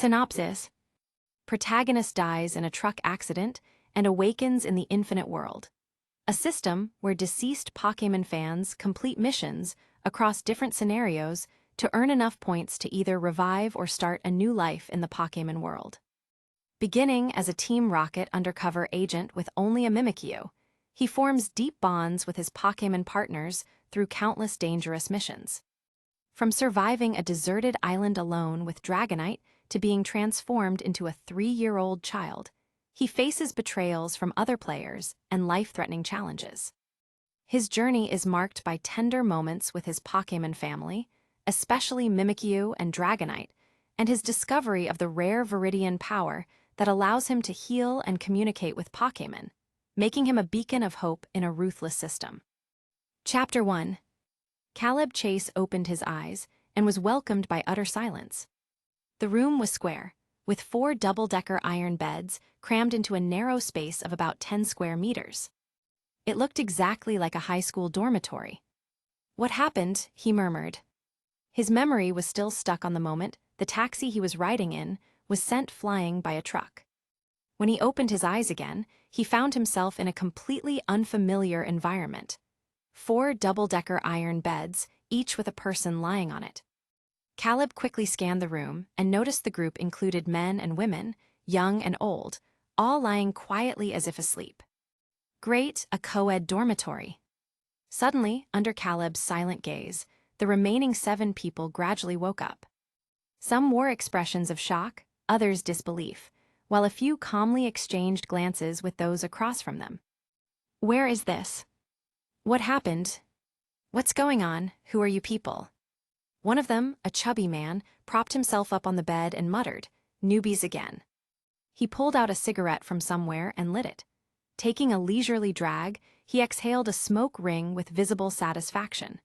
Synopsis: Protagonist dies in a truck accident and awakens in the infinite world, a system where deceased Pokémon fans complete missions across different scenarios to earn enough points to either revive or start a new life in the Pokémon world. Beginning as a Team Rocket undercover agent with only a Mimikyu, he forms deep bonds with his Pokémon partners through countless dangerous missions. From surviving a deserted island alone with Dragonite to being transformed into a 3-year-old child, he faces betrayals from other players and life-threatening challenges. His journey is marked by tender moments with his Pokémon family, especially Mimikyu and Dragonite, and his discovery of the rare Viridian Power that allows him to heal and communicate with Pokémon, making him a beacon of hope in a ruthless system. Chapter 1. Caleb Chase opened his eyes and was welcomed by utter silence. The room was square, with 4 double-decker iron beds crammed into a narrow space of about 10 square meters. It looked exactly like a high school dormitory. "What happened?" he murmured. His memory was still stuck on the moment the taxi he was riding in was sent flying by a truck. When he opened his eyes again, he found himself in a completely unfamiliar environment. 4 double-decker iron beds, each with a person lying on it. Caleb quickly scanned the room and noticed the group included men and women, young and old, all lying quietly as if asleep. Great, a co-ed dormitory. Suddenly, under Caleb's silent gaze, the remaining 7 people gradually woke up. Some wore expressions of shock, others disbelief, while a few calmly exchanged glances with those across from them. "Where is this? What happened? What's going on? Who are you people?" One of them, a chubby man, propped himself up on the bed and muttered, "Newbies again." He pulled out a cigarette from somewhere and lit it. Taking a leisurely drag, he exhaled a smoke ring with visible satisfaction.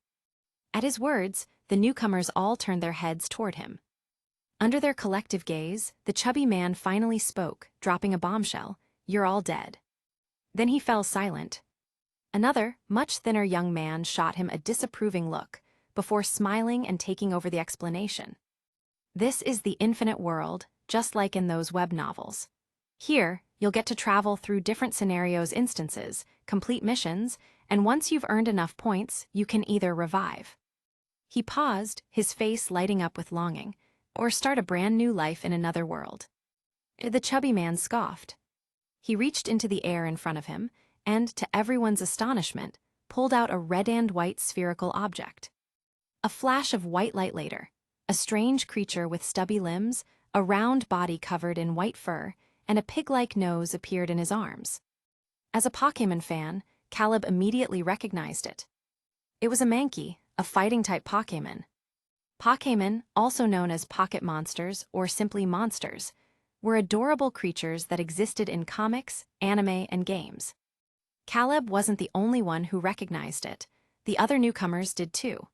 At his words, the newcomers all turned their heads toward him. Under their collective gaze, the chubby man finally spoke, dropping a bombshell, "You're all dead." Then he fell silent. Another, much thinner young man shot him a disapproving look, before smiling and taking over the explanation. "This is the infinite world, just like in those web novels. Here, you'll get to travel through different scenarios instances, complete missions, and once you've earned enough points, you can either revive." He paused, his face lighting up with longing, or start a brand new life in another world. The chubby man scoffed. He reached into the air in front of him, and, to everyone's astonishment, pulled out a red and white spherical object. A flash of white light later, a strange creature with stubby limbs, a round body covered in white fur, and a pig-like nose appeared in his arms. As a Pokémon fan, Caleb immediately recognized it. It was a Mankey, a fighting-type Pokémon. Pokémon, also known as pocket monsters or simply monsters, were adorable creatures that existed in comics, anime, and games. Caleb wasn't the only one who recognized it. The other newcomers did too.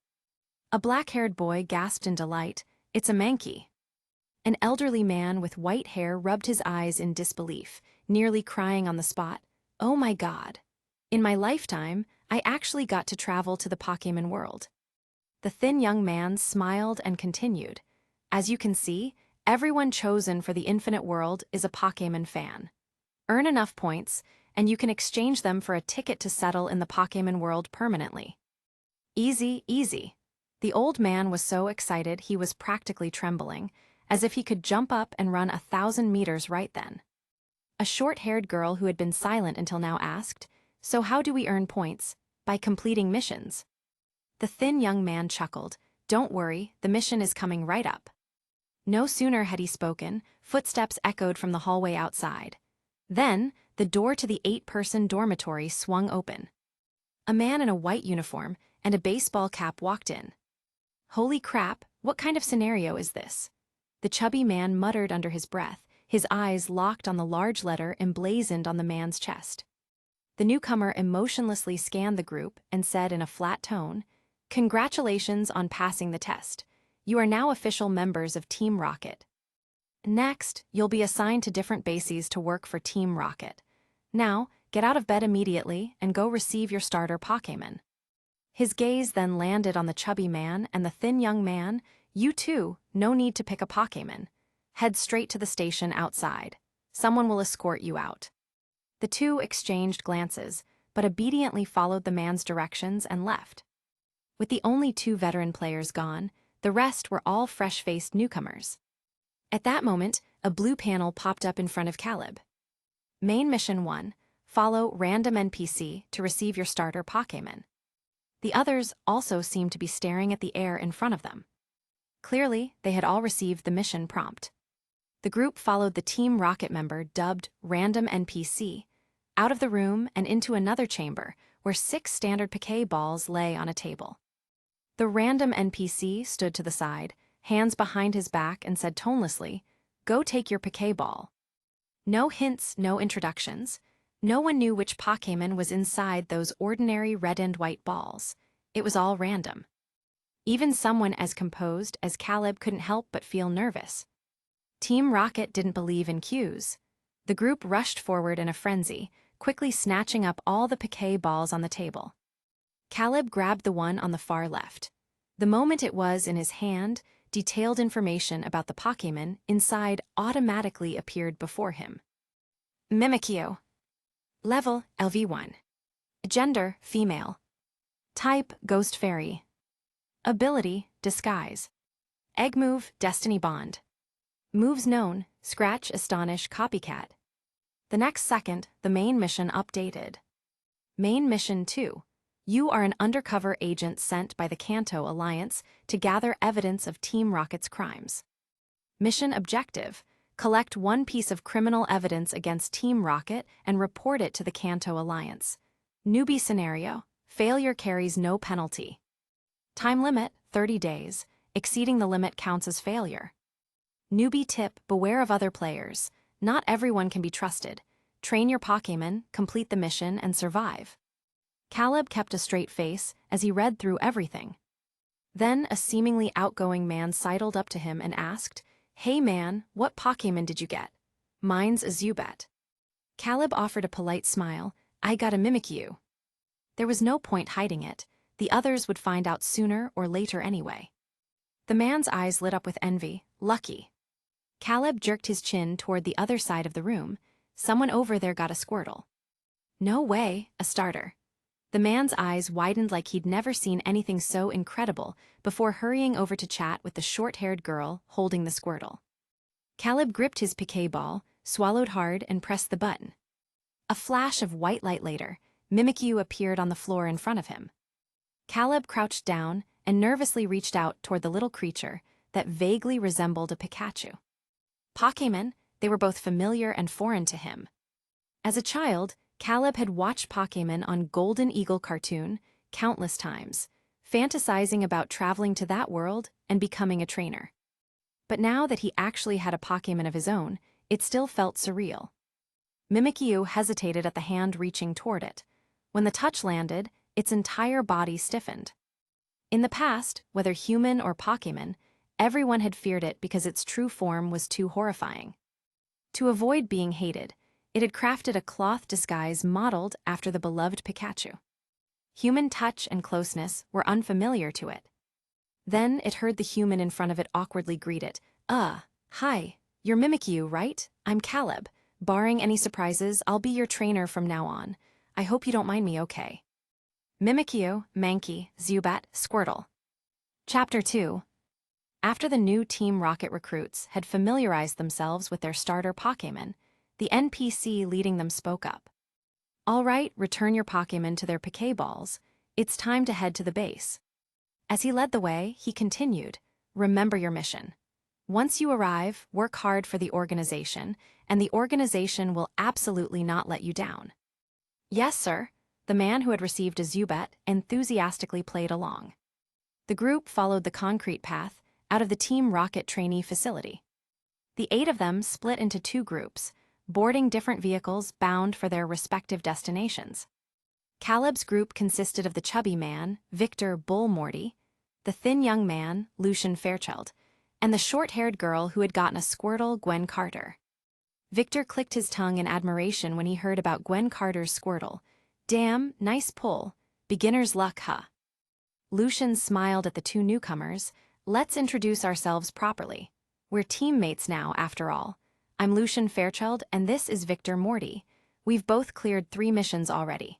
A black-haired boy gasped in delight, "It's a Mankey." An elderly man with white hair rubbed his eyes in disbelief, nearly crying on the spot, "Oh my God! In my lifetime, I actually got to travel to the Pokémon world." The thin young man smiled and continued, "As you can see, everyone chosen for the infinite world is a Pokémon fan. Earn enough points, and you can exchange them for a ticket to settle in the Pokémon world permanently. Easy, easy." The old man was so excited he was practically trembling, as if he could jump up and run 1,000 meters right then. A short-haired girl who had been silent until now asked, "So how do we earn points?" "By completing missions." The thin young man chuckled, "Don't worry, the mission is coming right up." No sooner had he spoken, footsteps echoed from the hallway outside. Then, the door to the 8-person dormitory swung open. A man in a white uniform and a baseball cap walked in. "Holy crap, what kind of scenario is this?" The chubby man muttered under his breath, his eyes locked on the large letter emblazoned on the man's chest. The newcomer emotionlessly scanned the group and said in a flat tone, "Congratulations on passing the test. You are now official members of Team Rocket. Next, you'll be assigned to different bases to work for Team Rocket. Now, get out of bed immediately and go receive your starter Pokémon." His gaze then landed on the chubby man and the thin young man. "You too, no need to pick a Pokémon. Head straight to the station outside. Someone will escort you out." The two exchanged glances, but obediently followed the man's directions and left. With the only two veteran players gone, the rest were all fresh-faced newcomers. At that moment, a blue panel popped up in front of Caleb. Main Mission 1. Follow random NPC to receive your starter Pokémon. The others also seemed to be staring at the air in front of them. Clearly, they had all received the mission prompt. The group followed the Team Rocket member dubbed Random NPC out of the room and into another chamber where 6 standard Pokéballs lay on a table. The random NPC stood to the side, hands behind his back, and said tonelessly, "Go take your Pokéball." No hints, no introductions. No one knew which Pokémon was inside those ordinary red and white balls. It was all random. Even someone as composed as Caleb couldn't help but feel nervous. Team Rocket didn't believe in cues. The group rushed forward in a frenzy, quickly snatching up all the Pokéballs on the table. Caleb grabbed the one on the far left. The moment it was in his hand, detailed information about the Pokémon inside automatically appeared before him. Mimikyu. Level, LV1. Gender, female. Type, Ghost Fairy. Ability, Disguise. Egg move, Destiny Bond. Moves known, Scratch, Astonish, Copycat. The next second, the main mission updated. Main Mission 2. You are an undercover agent sent by the Kanto Alliance to gather evidence of Team Rocket's crimes. Mission objective: collect 1 piece of criminal evidence against Team Rocket and report it to the Kanto Alliance. Newbie scenario: failure carries no penalty. Time limit: 30 days. Exceeding the limit counts as failure. Newbie tip: beware of other players. Not everyone can be trusted. Train your Pokémon, complete the mission, and survive. Caleb kept a straight face as he read through everything. Then a seemingly outgoing man sidled up to him and asked, "Hey man, what Pokémon did you get?" "Mine's a Zubat." Caleb offered a polite smile. "I got a Mimikyu." There was no point hiding it. The others would find out sooner or later anyway. The man's eyes lit up with envy. Lucky. Caleb jerked his chin toward the other side of the room. Someone over there got a Squirtle. No way, a starter. The man's eyes widened like he'd never seen anything so incredible before hurrying over to chat with the short-haired girl holding the Squirtle. Caleb gripped his Pokéball, swallowed hard, and pressed the button. A flash of white light later, Mimikyu appeared on the floor in front of him. Caleb crouched down and nervously reached out toward the little creature that vaguely resembled a Pikachu. Pokémon, they were both familiar and foreign to him. As a child, Caleb had watched Pokémon on Golden Eagle cartoon countless times, fantasizing about traveling to that world and becoming a trainer. But now that he actually had a Pokémon of his own, it still felt surreal. Mimikyu hesitated at the hand reaching toward it. When the touch landed, its entire body stiffened. In the past, whether human or Pokémon, everyone had feared it because its true form was too horrifying. To avoid being hated, it had crafted a cloth disguise modeled after the beloved Pikachu. Human touch and closeness were unfamiliar to it. Then it heard the human in front of it awkwardly greet it. Hi, you're Mimikyu, right? I'm Caleb. Barring any surprises, I'll be your trainer from now on. I hope you don't mind me, okay?" Mimikyu, Mankey, Zubat, Squirtle. Chapter 2. After the new Team Rocket recruits had familiarized themselves with their starter Pokémon, the NPC leading them spoke up. "All right, return your Pokémon to their Pokéballs. It's time to head to the base." As he led the way, he continued, "Remember your mission. Once you arrive, work hard for the organization, and the organization will absolutely not let you down." "Yes, sir." The man who had received a Zubat enthusiastically played along. The group followed the concrete path out of the Team Rocket trainee facility. The 8 of them split into 2 groups, boarding different vehicles bound for their respective destinations. Caleb's group consisted of the chubby man, Victor Bull Morty, the thin young man, Lucian Fairchild, and the short-haired girl who had gotten a Squirtle, Gwen Carter. Victor clicked his tongue in admiration when he heard about Gwen Carter's Squirtle. "Damn, nice pull. Beginner's luck, huh?" Lucian smiled at the 2 newcomers. "Let's introduce ourselves properly. We're teammates now, after all. I'm Lucian Fairchild, and this is Victor Morty. We've both cleared 3 missions already.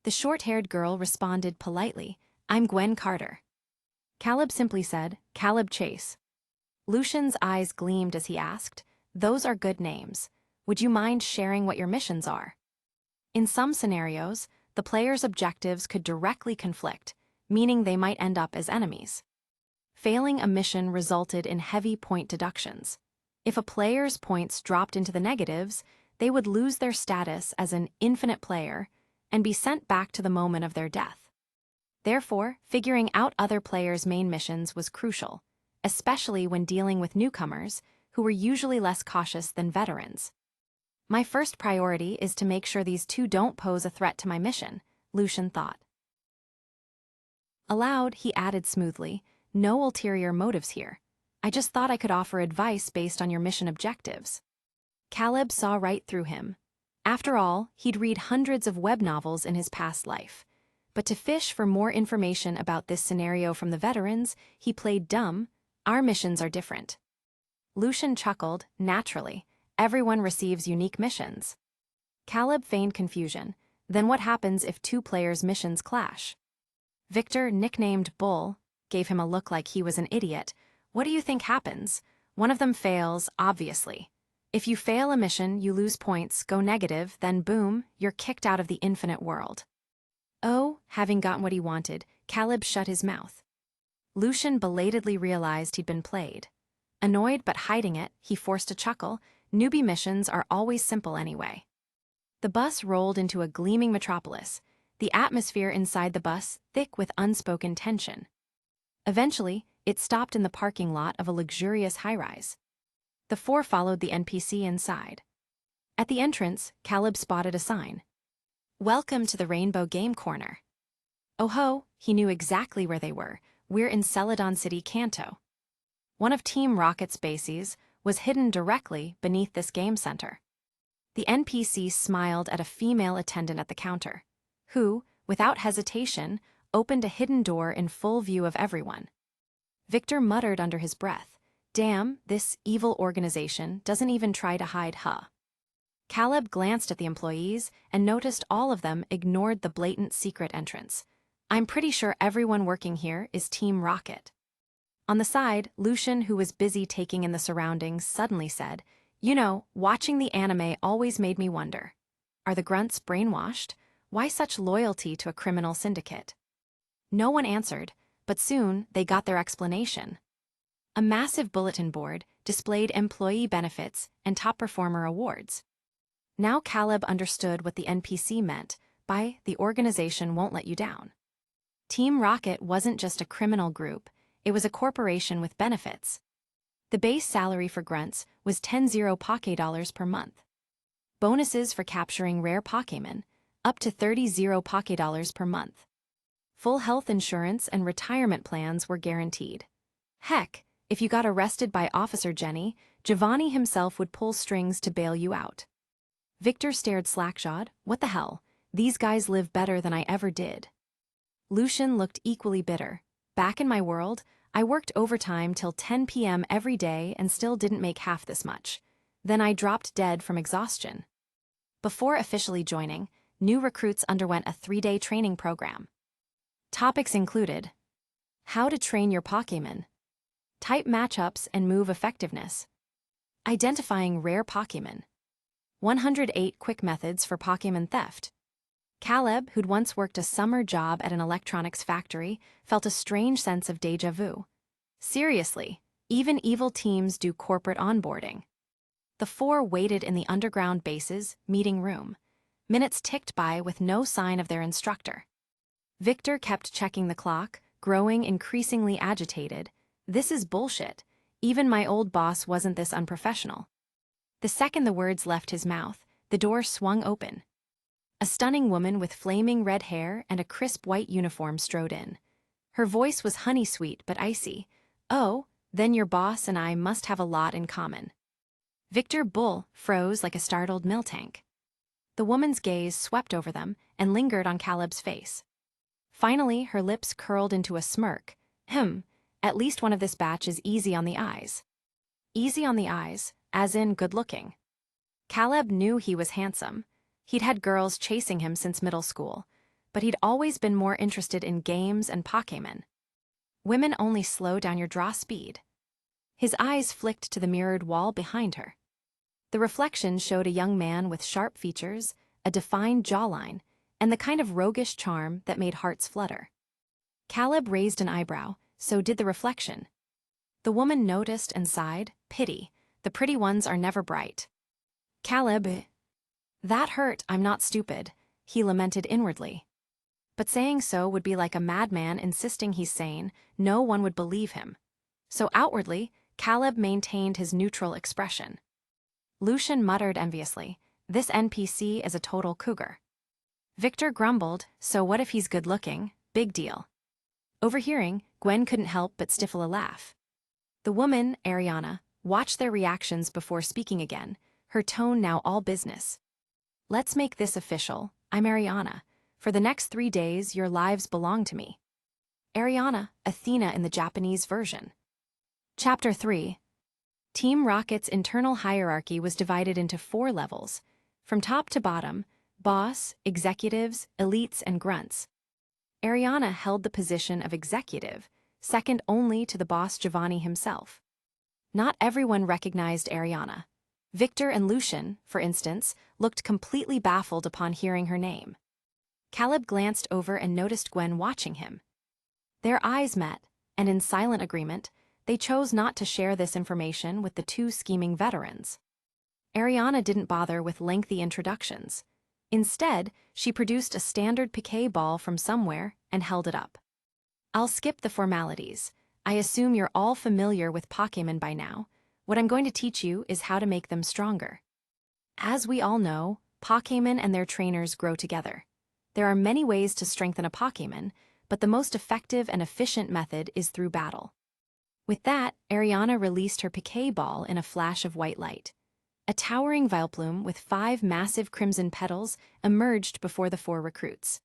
The short-haired girl responded politely, I'm Gwen Carter. Caleb simply said, Caleb Chase. Lucian's eyes gleamed as he asked, those are good names. Would you mind sharing what your missions are? In some scenarios, the player's objectives could directly conflict, meaning they might end up as enemies. Failing a mission resulted in heavy point deductions. If a player's points dropped into the negatives, they would lose their status as an infinite player and be sent back to the moment of their death. Therefore, figuring out other players' main missions was crucial, especially when dealing with newcomers who were usually less cautious than veterans. My first priority is to make sure these 2 don't pose a threat to my mission, Lucian thought. Aloud, he added smoothly, no ulterior motives here. I just thought I could offer advice based on your mission objectives. Caleb saw right through him. After all, he'd read hundreds of web novels in his past life. But to fish for more information about this scenario from the veterans, he played dumb. Our missions are different. Lucian chuckled, naturally. Everyone receives unique missions. Caleb feigned confusion. Then what happens if 2 players' missions clash? Victor, nicknamed Bull, gave him a look like he was an idiot. What do you think happens? One of them fails, obviously. If you fail a mission, you lose points, go negative, then boom, you're kicked out of the infinite world. Oh, having gotten what he wanted, Caleb shut his mouth. Lucian belatedly realized he'd been played. Annoyed but hiding it, he forced a chuckle. Newbie missions are always simple anyway. The bus rolled into a gleaming metropolis, the atmosphere inside the bus thick with unspoken tension. Eventually, it stopped in the parking lot of a luxurious high-rise. The 4 followed the NPC inside. At the entrance, Caleb spotted a sign. Welcome to the Rainbow Game Corner. Oh ho, he knew exactly where they were. We're in Celadon City, Kanto. One of Team Rocket's bases was hidden directly beneath this game center. The NPC smiled at a female attendant at the counter, who, without hesitation, opened a hidden door in full view of everyone. Victor muttered under his breath, damn, this evil organization doesn't even try to hide, huh? Caleb glanced at the employees and noticed all of them ignored the blatant secret entrance. I'm pretty sure everyone working here is Team Rocket. On the side, Lucian, who was busy taking in the surroundings, suddenly said, you know, watching the anime always made me wonder. Are the grunts brainwashed? Why such loyalty to a criminal syndicate? No one answered, but soon they got their explanation. A massive bulletin board displayed employee benefits and top performer awards. Now Caleb understood what the NPC meant by the organization won't let you down. Team Rocket wasn't just a criminal group, it was a corporation with benefits. The base salary for grunts was 10 Poké dollars per month. Bonuses for capturing rare Pokémon, up to 30 Poké dollars per month. Full health insurance and retirement plans were guaranteed. Heck, if you got arrested by Officer Jenny, Giovanni himself would pull strings to bail you out. Victor stared slack-jawed. What the hell? These guys live better than I ever did. Lucian looked equally bitter. Back in my world, I worked overtime till 10 p.m. every day and still didn't make half this much. Then I dropped dead from exhaustion. Before officially joining, new recruits underwent a 3-day training program. Topics included how to train your Pokémon, type matchups and move effectiveness, identifying rare Pokémon, 108 quick methods for Pokémon theft. Caleb, who'd once worked a summer job at an electronics factory, felt a strange sense of déjà vu. Seriously, even evil teams do corporate onboarding. The 4 waited in the underground base's meeting room. Minutes ticked by with no sign of their instructor. Victor kept checking the clock, growing increasingly agitated. This is bullshit. Even my old boss wasn't this unprofessional. The second the words left his mouth, the door swung open. A stunning woman with flaming red hair and a crisp white uniform strode in. Her voice was honey-sweet but icy. Oh, then your boss and I must have a lot in common. Victor Bull froze like a startled miltank. The woman's gaze swept over them and lingered on Caleb's face. Finally, her lips curled into a smirk. At least one of this batch is easy on the eyes. Easy on the eyes, as in good-looking. Caleb knew he was handsome. He'd had girls chasing him since middle school, but he'd always been more interested in games and Pokémon. Women only slow down your draw speed. His eyes flicked to the mirrored wall behind her. The reflection showed a young man with sharp features, a defined jawline, and the kind of roguish charm that made hearts flutter. Caleb raised an eyebrow, so did the reflection. The woman noticed and sighed, pity, the pretty ones are never bright. Caleb, that hurt, I'm not stupid, he lamented inwardly. But saying so would be like a madman insisting he's sane, no one would believe him. So outwardly, Caleb maintained his neutral expression. Lucian muttered enviously, this NPC is a total cougar. Victor grumbled, so what if he's good-looking, big deal. Overhearing, Gwen couldn't help but stifle a laugh. The woman, Ariana, watched their reactions before speaking again, her tone now all business. Let's make this official, I'm Ariana. For the next 3 days, your lives belong to me. Ariana, Athena in the Japanese version. Chapter 3. Team Rocket's internal hierarchy was divided into 4 levels. From top to bottom, boss, executives, elites, and grunts. Ariana held the position of executive, second only to the boss Giovanni himself. Not everyone recognized Ariana. Victor and Lucian, for instance, looked completely baffled upon hearing her name. Caleb glanced over and noticed Gwen watching him. Their eyes met, and in silent agreement, they chose not to share this information with the 2 scheming veterans. Ariana didn't bother with lengthy introductions. Instead, she produced a standard piquet ball from somewhere and held it up. I'll skip the formalities. I assume you're all familiar with Pokémon by now. What I'm going to teach you is how to make them stronger. As we all know, Pokémon and their trainers grow together. There are many ways to strengthen a Pokémon, but the most effective and efficient method is through battle. With that, Ariana released her piquet ball in a flash of white light. A towering Vileplume with 5 massive crimson petals emerged before the 4 recruits.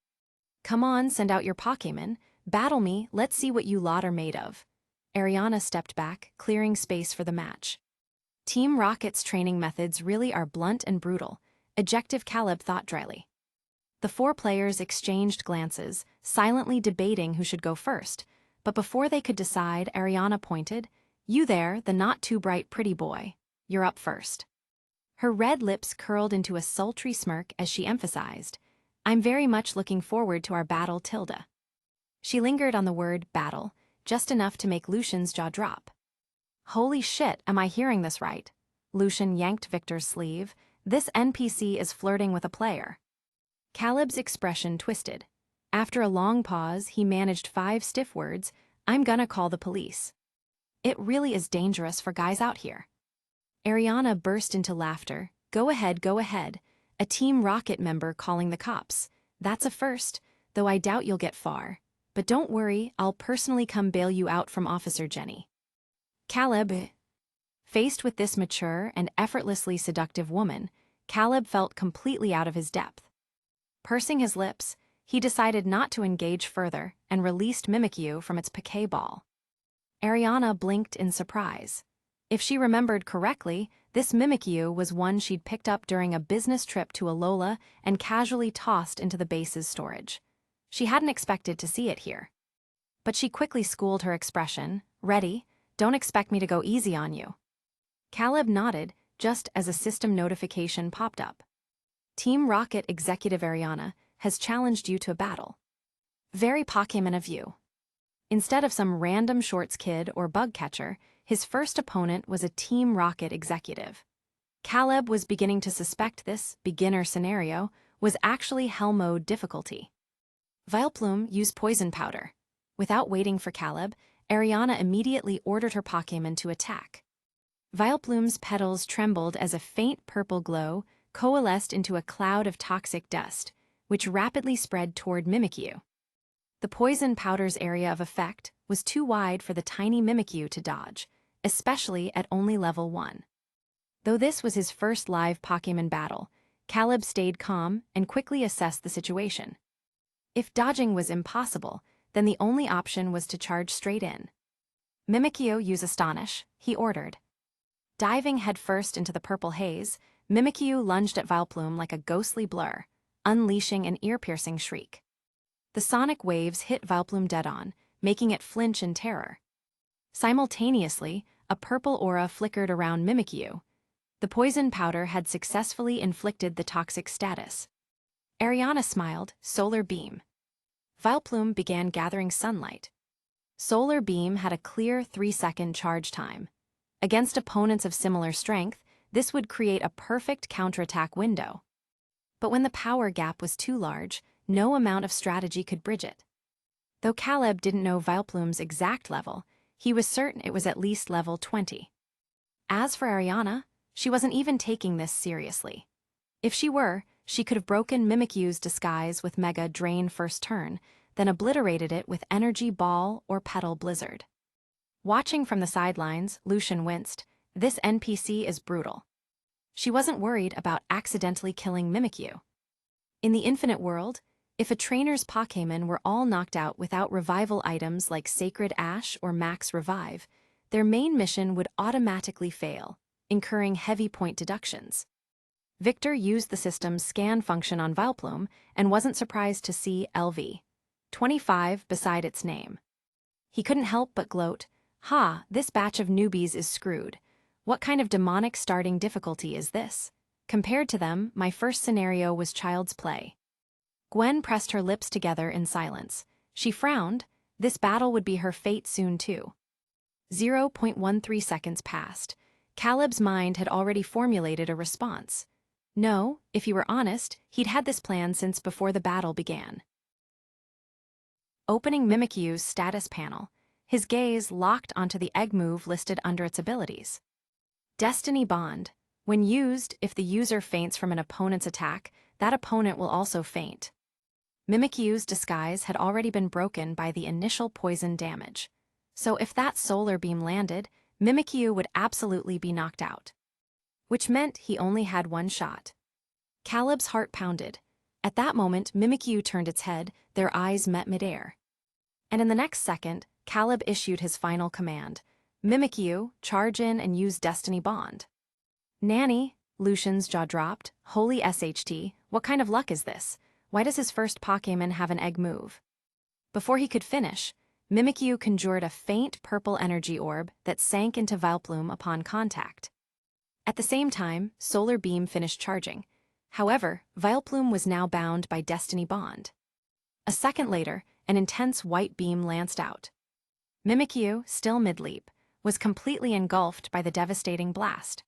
Come on, send out your Pokémon. Battle me, let's see what you lot are made of. Ariana stepped back, clearing space for the match. Team Rocket's training methods really are blunt and brutal, Ejective Caleb thought dryly. The 4 players exchanged glances, silently debating who should go first, but before they could decide, Ariana pointed, You there, the not-too-bright pretty boy. You're up first. Her red lips curled into a sultry smirk as she emphasized, I'm very much looking forward to our battle, Tilda. She lingered on the word battle, just enough to make Lucian's jaw drop. Holy shit, am I hearing this right? Lucian yanked Victor's sleeve. This NPC is flirting with a player. Caleb's expression twisted. After a long pause, he managed 5 stiff words, I'm gonna call the police. It really is dangerous for guys out here. Ariana burst into laughter. Go ahead, a Team Rocket member calling the cops. That's a first, though I doubt you'll get far. But don't worry, I'll personally come bail you out from Officer Jenny. Caleb. Faced with this mature and effortlessly seductive woman, Caleb felt completely out of his depth. Pursing his lips, he decided not to engage further and released Mimikyu from its piquet ball. Ariana blinked in surprise. If she remembered correctly, this Mimikyu was one she'd picked up during a business trip to Alola and casually tossed into the base's storage. She hadn't expected to see it here. But she quickly schooled her expression. Ready? Don't expect me to go easy on you. Caleb nodded, just as a system notification popped up. Team Rocket Executive Ariana has challenged you to a battle. Very Pokémon of you. Instead of some random shorts kid or bug catcher, his first opponent was a Team Rocket executive. Caleb was beginning to suspect this beginner scenario was actually Hell Mode difficulty. Vileplume used poison powder. Without waiting for Caleb, Ariana immediately ordered her Pokémon to attack. Vileplume's petals trembled as a faint purple glow coalesced into a cloud of toxic dust, which rapidly spread toward Mimikyu. The poison powder's area of effect was too wide for the tiny Mimikyu to dodge, especially at only level 1. Though this was his first live Pokémon battle, Caleb stayed calm and quickly assessed the situation. If dodging was impossible, then the only option was to charge straight in. Mimikyu use Astonish, he ordered. Diving headfirst into the purple haze, Mimikyu lunged at Vileplume like a ghostly blur, unleashing an ear-piercing shriek. The sonic waves hit Vileplume dead-on, making it flinch in terror. Simultaneously, a purple aura flickered around Mimikyu. The poison powder had successfully inflicted the toxic status. Ariana smiled, Solar Beam. Vileplume began gathering sunlight. Solar Beam had a clear 3-second charge time. Against opponents of similar strength, this would create a perfect counterattack window. But when the power gap was too large, no amount of strategy could bridge it. Though Caleb didn't know Vileplume's exact level, he was certain it was at least level 20. As for Ariana, she wasn't even taking this seriously. If she were, she could have broken Mimikyu's disguise with Mega Drain first turn, then obliterated it with Energy Ball or Petal Blizzard. Watching from the sidelines, Lucian winced. This NPC is brutal. She wasn't worried about accidentally killing Mimikyu. In the Infinite World, if a trainer's Pokémon were all knocked out without revival items like Sacred Ash or Max Revive, their main mission would automatically fail, incurring heavy point deductions. Victor used the system's scan function on Vileplume and wasn't surprised to see LV 25 beside its name. He couldn't help but gloat, "Ha, this batch of newbies is screwed. What kind of demonic starting difficulty is this? Compared to them, my first scenario was child's play." Gwen pressed her lips together in silence. She frowned. This battle would be her fate soon too. 0.13 seconds passed. Caleb's mind had already formulated a response. No, if he were honest, he'd had this plan since before the battle began. Opening Mimikyu's status panel, his gaze locked onto the egg move listed under its abilities. Destiny Bond. When used, if the user faints from an opponent's attack, that opponent will also faint. Mimikyu's disguise had already been broken by the initial poison damage. So if that Solar Beam landed, Mimikyu would absolutely be knocked out. Which meant he only had one shot. Caleb's heart pounded. At that moment, Mimikyu turned its head, their eyes met midair. And in the next second, Caleb issued his final command. Mimikyu, charge in and use Destiny Bond. Nanny, Lucian's jaw dropped. Holy SHT, what kind of luck is this? Why does his first Pokémon have an egg move? Before he could finish, Mimikyu conjured a faint purple energy orb that sank into Vileplume upon contact. At the same time, Solar Beam finished charging. However, Vileplume was now bound by Destiny Bond. A second later, an intense white beam lanced out. Mimikyu, still mid-leap, was completely engulfed by the devastating blast.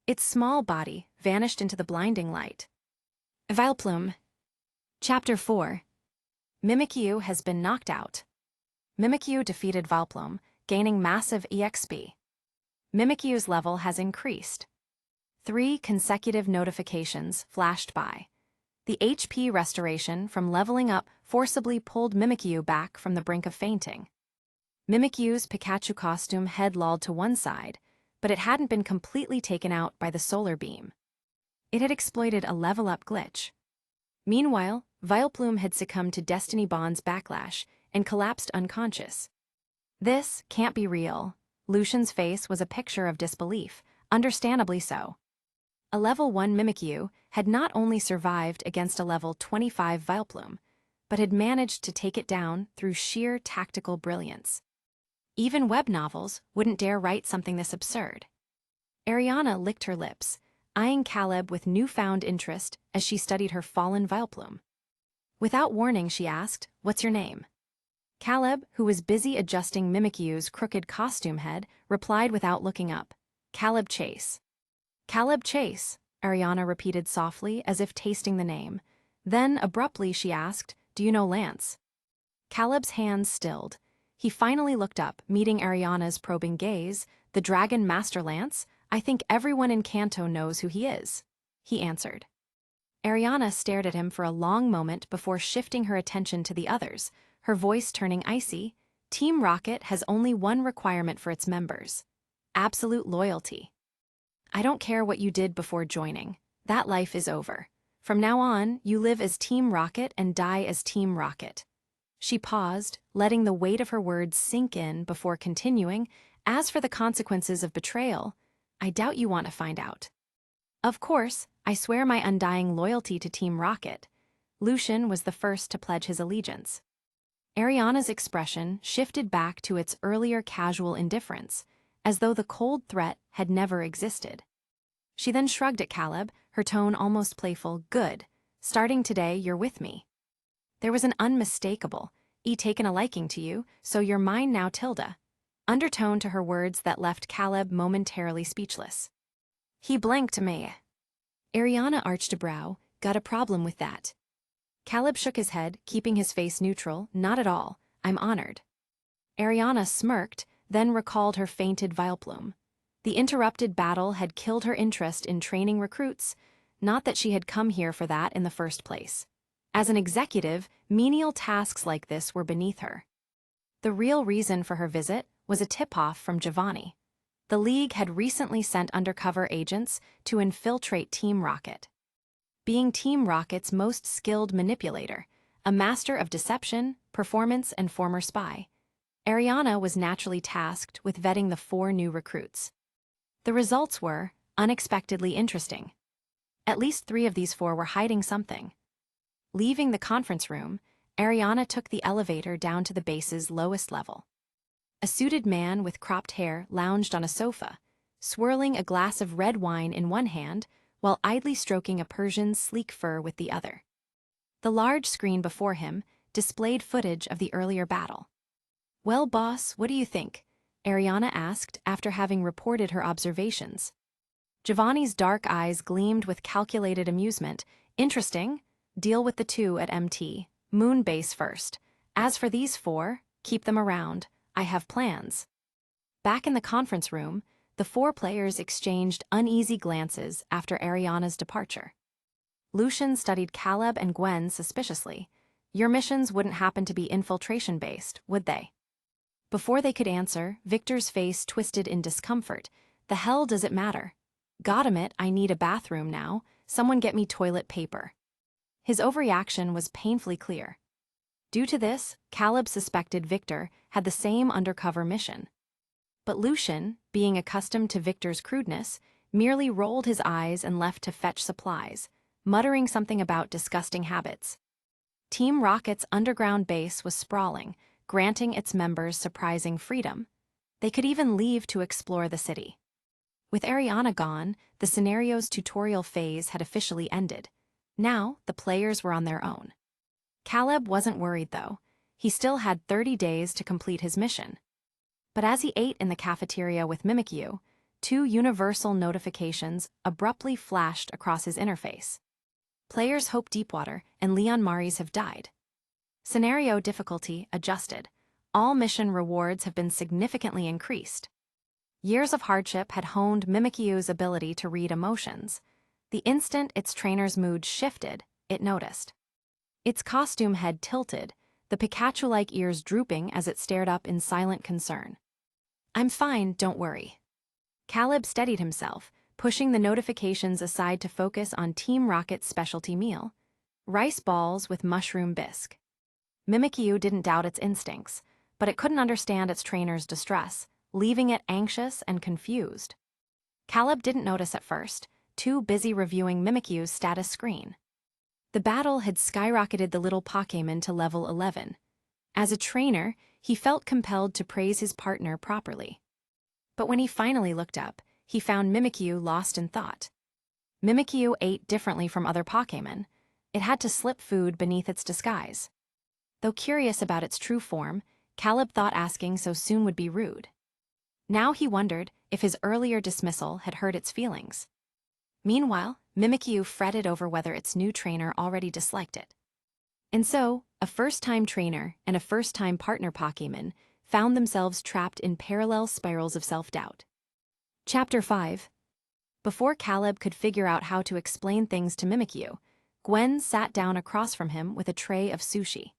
Its small body vanished into the blinding light. Vileplume. Chapter 4. Mimikyu has been knocked out. Mimikyu defeated Vileplume, gaining massive EXP. Mimikyu's level has increased. 3 consecutive notifications flashed by. The HP restoration from leveling up forcibly pulled Mimikyu back from the brink of fainting. Mimikyu's Pikachu costume head lolled to one side, but it hadn't been completely taken out by the Solar Beam. It had exploited a level-up glitch. Meanwhile, Vileplume had succumbed to Destiny Bond's backlash and collapsed unconscious. This can't be real. Lucian's face was a picture of disbelief, understandably so. A level 1 Mimikyu had not only survived against a level 25 Vileplume, but had managed to take it down through sheer tactical brilliance. Even Webnovels wouldn't dare write something this absurd. Ariana licked her lips, eyeing Caleb with newfound interest as she studied her fallen Vileplume. Without warning, she asked, "What's your name?" Caleb, who was busy adjusting Mimikyu's crooked costume head, replied without looking up, "Caleb Chase." "Caleb Chase," Ariana repeated softly as if tasting the name. Then, abruptly, she asked, "Do you know Lance?" Caleb's hands stilled. He finally looked up, meeting Ariana's probing gaze. "The Dragon Master Lance? I think everyone in Kanto knows who he is," he answered. Ariana stared at him for a long moment before shifting her attention to the others, her voice turning icy. "Team Rocket has only one requirement for its members: absolute loyalty. I don't care what you did before joining. That life is over. From now on, you live as Team Rocket and die as Team Rocket." She paused, letting the weight of her words sink in before continuing. "As for the consequences of betrayal, I doubt you want to find out. Of course, I swear my undying loyalty to Team Rocket. Lucian was the first to pledge his allegiance. Ariana's expression shifted back to its earlier casual indifference, as though the cold threat had never existed. She then shrugged at Caleb, her tone almost playful. Good. Starting today, you're with me. There was an unmistakable, taken a liking to you, so you're mine now, Tilda, undertone to her words that left Caleb momentarily speechless. He blinked at me. Ariana arched a brow. Got a problem with that? Caleb shook his head, keeping his face neutral. Not at all. I'm honored. Ariana smirked, then recalled her fainted Vileplume. The interrupted battle had killed her interest in training recruits, not that she had come here for that in the first place. As an executive, menial tasks like this were beneath her. The real reason for her visit was a tip-off from Giovanni. The League had recently sent undercover agents to infiltrate Team Rocket. Being Team Rocket's most skilled manipulator, a master of deception, performance, and former spy, Ariana was naturally tasked with vetting the 4 new recruits. The results were unexpectedly interesting. At least 3 of these 4 were hiding something. Leaving the conference room, Ariana took the elevator down to the base's lowest level. A suited man with cropped hair lounged on a sofa, swirling a glass of red wine in one hand while idly stroking a Persian's sleek fur with the other. The large screen before him displayed footage of the earlier battle. Well, boss, what do you think? Ariana asked after having reported her observations. Giovanni's dark eyes gleamed with calculated amusement. Interesting. Deal with the 2 at MT. Moon base first. As for these 4, keep them around. I have plans. Back in the conference room, the 4 players exchanged uneasy glances after Ariana's departure. Lucian studied Caleb and Gwen suspiciously. Your missions wouldn't happen to be infiltration-based, would they? Before they could answer, Victor's face twisted in discomfort. The hell does it matter? Goddammit, I need a bathroom now. Someone get me toilet paper. His overreaction was painfully clear. Due to this, Caleb suspected Victor had the same undercover mission. But Lucian, being accustomed to Victor's crudeness, merely rolled his eyes and left to fetch supplies, muttering something about disgusting habits. Team Rocket's underground base was sprawling, granting its members surprising freedom. They could even leave to explore the city. With Ariana gone, the scenario's tutorial phase had officially ended. Now, the players were on their own. Caleb wasn't worried, though. He still had 30 days to complete his mission. But as he ate in the cafeteria with Mimikyu, 2 universal notifications abruptly flashed across his interface. Players Hope Deepwater and Leon Maris have died. Scenario difficulty adjusted. All mission rewards have been significantly increased. Years of hardship had honed Mimikyu's ability to read emotions. The instant its trainer's mood shifted, it noticed. Its costume head tilted, the Pikachu-like ears drooping as it stared up in silent concern. I'm fine, don't worry. Caleb steadied himself, pushing the notifications aside to focus on Team Rocket's specialty meal, rice balls with mushroom bisque. Mimikyu didn't doubt its instincts, but it couldn't understand its trainer's distress, leaving it anxious and confused. Caleb didn't notice at first, too busy reviewing Mimikyu's status screen. The battle had skyrocketed the little Pokémon to level 11. As a trainer, he felt compelled to praise his partner properly. But when he finally looked up, he found Mimikyu lost in thought. Mimikyu ate differently from other Pokémon. It had to slip food beneath its disguise. Though curious about its true form, Caleb thought asking so soon would be rude. Now he wondered if his earlier dismissal had hurt its feelings. Meanwhile, Mimikyu fretted over whether its new trainer already disliked it. And so, a first-time trainer and a first-time partner Pokémon found themselves trapped in parallel spirals of self-doubt. Chapter 5. Before Caleb could figure out how to explain things to Mimikyu, Gwen sat down across from him with a tray of sushi.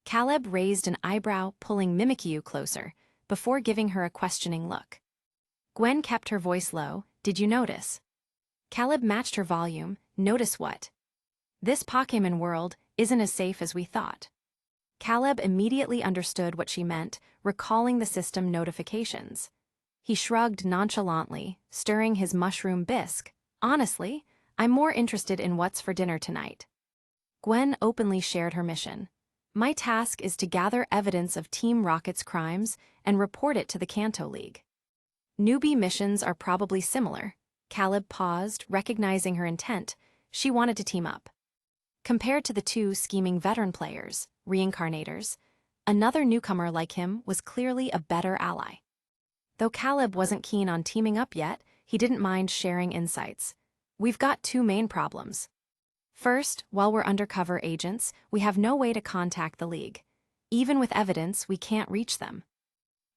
Caleb raised an eyebrow, pulling Mimikyu closer, before giving her a questioning look. Gwen kept her voice low. Did you notice? Caleb matched her volume. Notice what? This Pokémon world isn't as safe as we thought. Caleb immediately understood what she meant, recalling the system notifications. He shrugged nonchalantly, stirring his mushroom bisque. Honestly, I'm more interested in what's for dinner tonight. Gwen openly shared her mission. My task is to gather evidence of Team Rocket's crimes and report it to the Kanto League. Newbie missions are probably similar. Caleb paused, recognizing her intent. She wanted to team up. Compared to the two scheming veteran players, reincarnators, another newcomer like him was clearly a better ally. Though Caleb wasn't keen on teaming up yet, he didn't mind sharing insights. We've got two main problems. First, while we're undercover agents, we have no way to contact the League. Even with evidence, we can't reach them.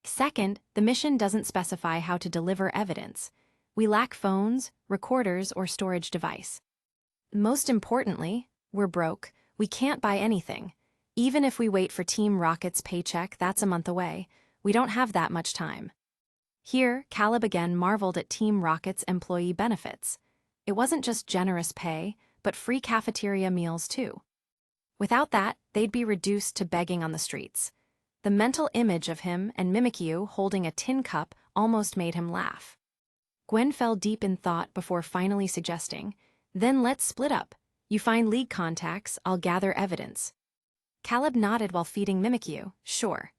Second, the mission doesn't specify how to deliver evidence. We lack phones, recorders, or storage device. Most importantly, we're broke. We can't buy anything. Even if we wait for Team Rocket's paycheck, that's a month away. We don't have that much time. Here, Caleb again marveled at Team Rocket's employee benefits. It wasn't just generous pay, but free cafeteria meals too. Without that, they'd be reduced to begging on the streets. The mental image of him and Mimikyu holding a tin cup almost made him laugh. Gwen fell deep in thought before finally suggesting, "Then let's split up. You find League contacts, I'll gather evidence." Caleb nodded while feeding Mimikyu, sure.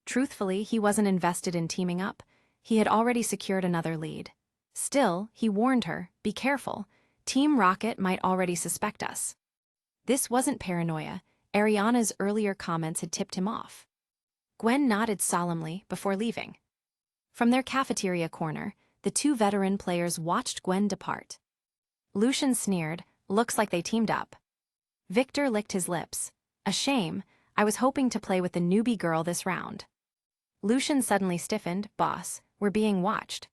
Truthfully, he wasn't invested in teaming up. He had already secured another lead. Still, he warned her, be careful. Team Rocket might already suspect us. This wasn't paranoia. Ariana's earlier comments had tipped him off. Gwen nodded solemnly before leaving. From their cafeteria corner, the two veteran players watched Gwen depart. Lucian sneered, looks like they teamed up. Victor licked his lips. A shame, I was hoping to play with the newbie girl this round. Lucian suddenly stiffened, boss, we're being watched.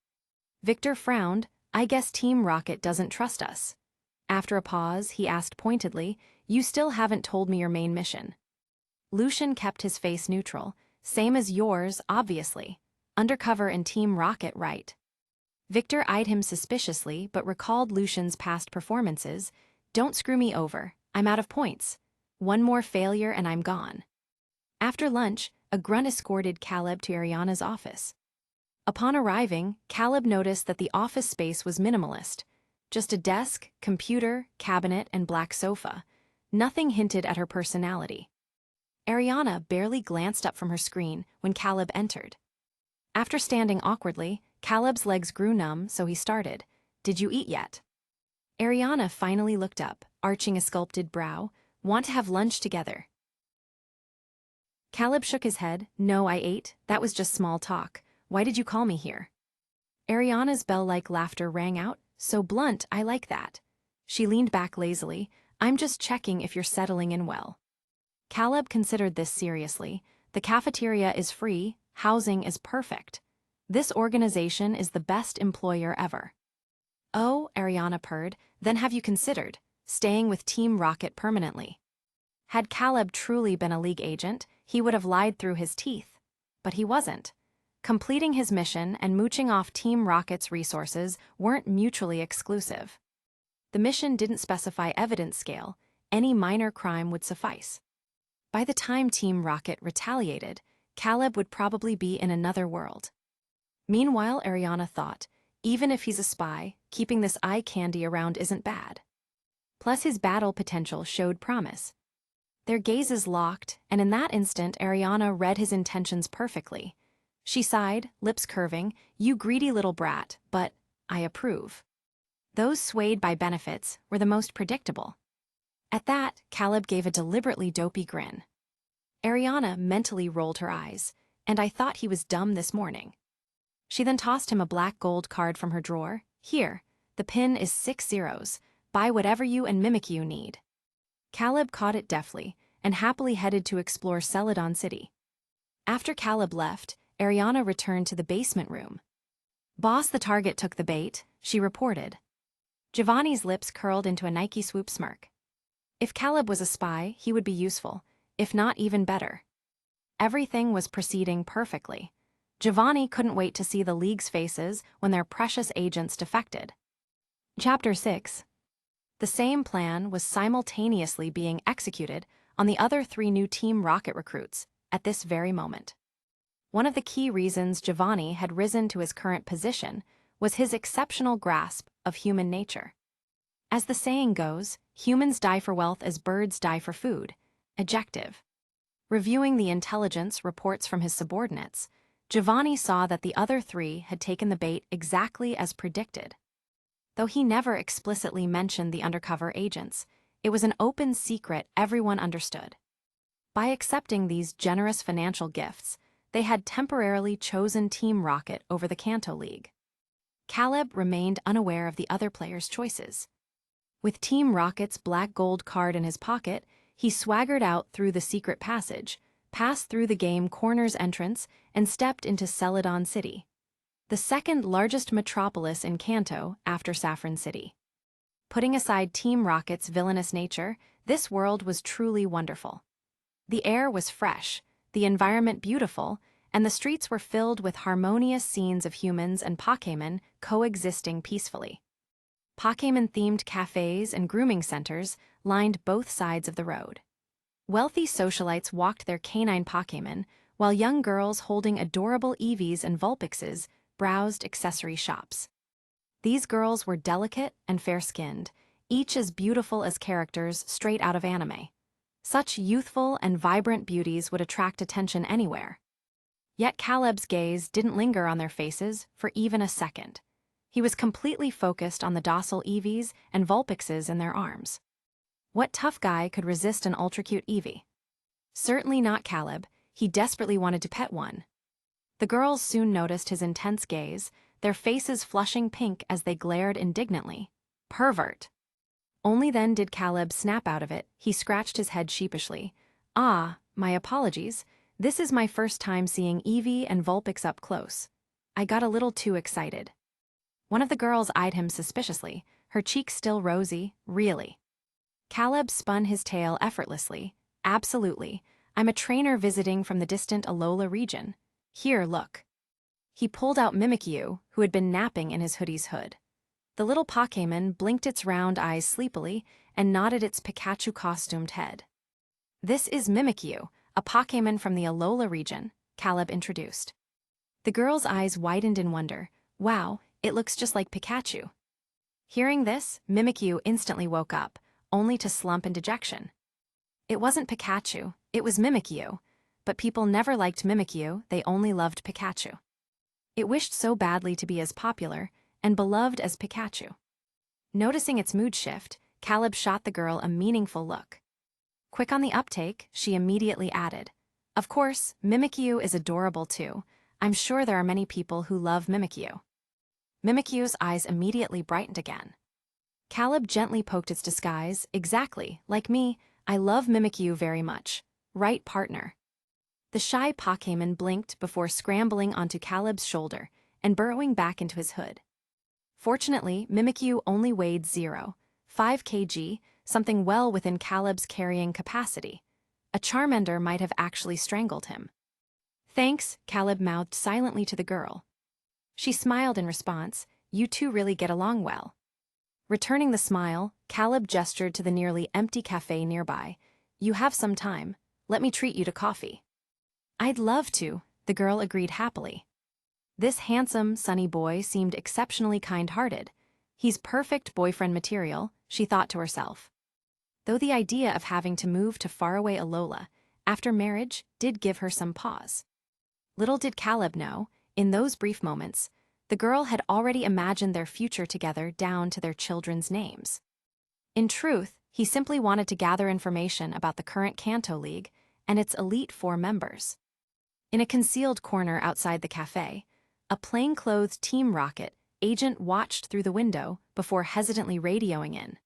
Victor frowned, I guess Team Rocket doesn't trust us. After a pause, he asked pointedly, you still haven't told me your main mission. Lucian kept his face neutral, same as yours, obviously. Undercover and Team Rocket, right? Victor eyed him suspiciously but recalled Lucian's past performances. Don't screw me over, I'm out of points. One more failure and I'm gone. After lunch, a grunt escorted Caleb to Ariana's office. Upon arriving, Caleb noticed that the office space was minimalist. Just a desk, computer, cabinet, and black sofa. Nothing hinted at her personality. Ariana barely glanced up from her screen when Caleb entered. After standing awkwardly, Caleb's legs grew numb, so he started. Did you eat yet? Ariana finally looked up, arching a sculpted brow. Want to have lunch together? Caleb shook his head. No, I ate. That was just small talk. Why did you call me here? Ariana's bell-like laughter rang out. So blunt, I like that. She leaned back lazily. I'm just checking if you're settling in well. Caleb considered this seriously. The cafeteria is free, housing is perfect. This organization is the best employer ever. Oh, Ariana purred, then have you considered staying with Team Rocket permanently? Had Caleb truly been a League agent, he would have lied through his teeth. But he wasn't. Completing his mission and mooching off Team Rocket's resources weren't mutually exclusive. The mission didn't specify evidence scale. Any minor crime would suffice. By the time Team Rocket retaliated, Caleb would probably be in another world. Meanwhile, Ariana thought, even if he's a spy, keeping this eye candy around isn't bad. Plus his battle potential showed promise. Their gazes locked, and in that instant Ariana read his intentions perfectly. She sighed, lips curving, you greedy little brat, but I approve. Those swayed by benefits were the most predictable. At that, Caleb gave a deliberately dopey grin. Ariana mentally rolled her eyes, and I thought he was dumb this morning. She then tossed him a black gold card from her drawer. Here, the pin is 6 zeros. Buy whatever you and Mimikyu need. Caleb caught it deftly, and happily headed to explore Celadon City. After Caleb left, Ariana returned to the basement room. Boss, the target took the bait, she reported. Giovanni's lips curled into a Nike swoop smirk. If Caleb was a spy, he would be useful, if not even better. Everything was proceeding perfectly. Giovanni couldn't wait to see the League's faces when their precious agents defected. Chapter 6. The same plan was simultaneously being executed on the other 3 new Team Rocket recruits at this very moment. One of the key reasons Giovanni had risen to his current position was his exceptional grasp of human nature. As the saying goes, humans die for wealth as birds die for food. Adjective. Reviewing the intelligence reports from his subordinates, Giovanni saw that the other three had taken the bait exactly as predicted. Though he never explicitly mentioned the undercover agents, it was an open secret everyone understood. By accepting these generous financial gifts, they had temporarily chosen Team Rocket over the Kanto League. Caleb remained unaware of the other players' choices. With Team Rocket's black gold card in his pocket, he swaggered out through the secret passage, passed through the game corner's entrance, and stepped into Celadon City, the second largest metropolis in Kanto after Saffron City. Putting aside Team Rocket's villainous nature, this world was truly wonderful. The air was fresh, the environment beautiful, and the streets were filled with harmonious scenes of humans and Pokémon coexisting peacefully. Pokémon-themed cafes and grooming centers lined both sides of the road. Wealthy socialites walked their canine Pokémon, while young girls holding adorable Eevees and Vulpixes browsed accessory shops. These girls were delicate and fair-skinned, each as beautiful as characters straight out of anime. Such youthful and vibrant beauties would attract attention anywhere. Yet Caleb's gaze didn't linger on their faces for even a second. He was completely focused on the docile Eevees and Vulpixes in their arms. What tough guy could resist an ultra-cute Eevee? Certainly not Caleb. He desperately wanted to pet one. The girls soon noticed his intense gaze, their faces flushing pink as they glared indignantly. Pervert! Only then did Caleb snap out of it. He scratched his head sheepishly. Ah, my apologies. This is my first time seeing Eevee and Vulpix up close. I got a little too excited. One of the girls eyed him suspiciously, her cheeks still rosy. Really? Caleb spun his tail effortlessly. Absolutely. I'm a trainer visiting from the distant Alola region. Here, look. He pulled out Mimikyu, who had been napping in his hoodie's hood. The little Pokémon blinked its round eyes sleepily and nodded its Pikachu-costumed head. This is Mimikyu, a Pokémon from the Alola region, Caleb introduced. The girl's eyes widened in wonder. Wow, it looks just like Pikachu. Hearing this, Mimikyu instantly woke up, only to slump in dejection. It wasn't Pikachu, it was Mimikyu, but people never liked Mimikyu, they only loved Pikachu. It wished so badly to be as popular and beloved as Pikachu. Noticing its mood shift, Caleb shot the girl a meaningful look. Quick on the uptake, she immediately added, "Of course, Mimikyu is adorable too. I'm sure there are many people who love Mimikyu." Mimikyu's eyes immediately brightened again. Caleb gently poked its disguise. Exactly, like me, I love Mimikyu very much. Right, partner? The shy Pokémon blinked before scrambling onto Caleb's shoulder and burrowing back into his hood. Fortunately, Mimikyu only weighed 0.5 kg, something well within Caleb's carrying capacity. A Charmander might have actually strangled him. Thanks, Caleb mouthed silently to the girl. She smiled in response. You two really get along well. Returning the smile, Caleb gestured to the nearly empty cafe nearby. You have some time. Let me treat you to coffee. I'd love to, the girl agreed happily. This handsome, sunny boy seemed exceptionally kind-hearted. He's perfect boyfriend material, she thought to herself. Though the idea of having to move to faraway Alola after marriage did give her some pause. Little did Caleb know, in those brief moments, the girl had already imagined their future together down to their children's names. In truth, he simply wanted to gather information about the current Kanto League and its Elite Four members. In a concealed corner outside the cafe, a plainclothed Team Rocket agent watched through the window before hesitantly radioing in.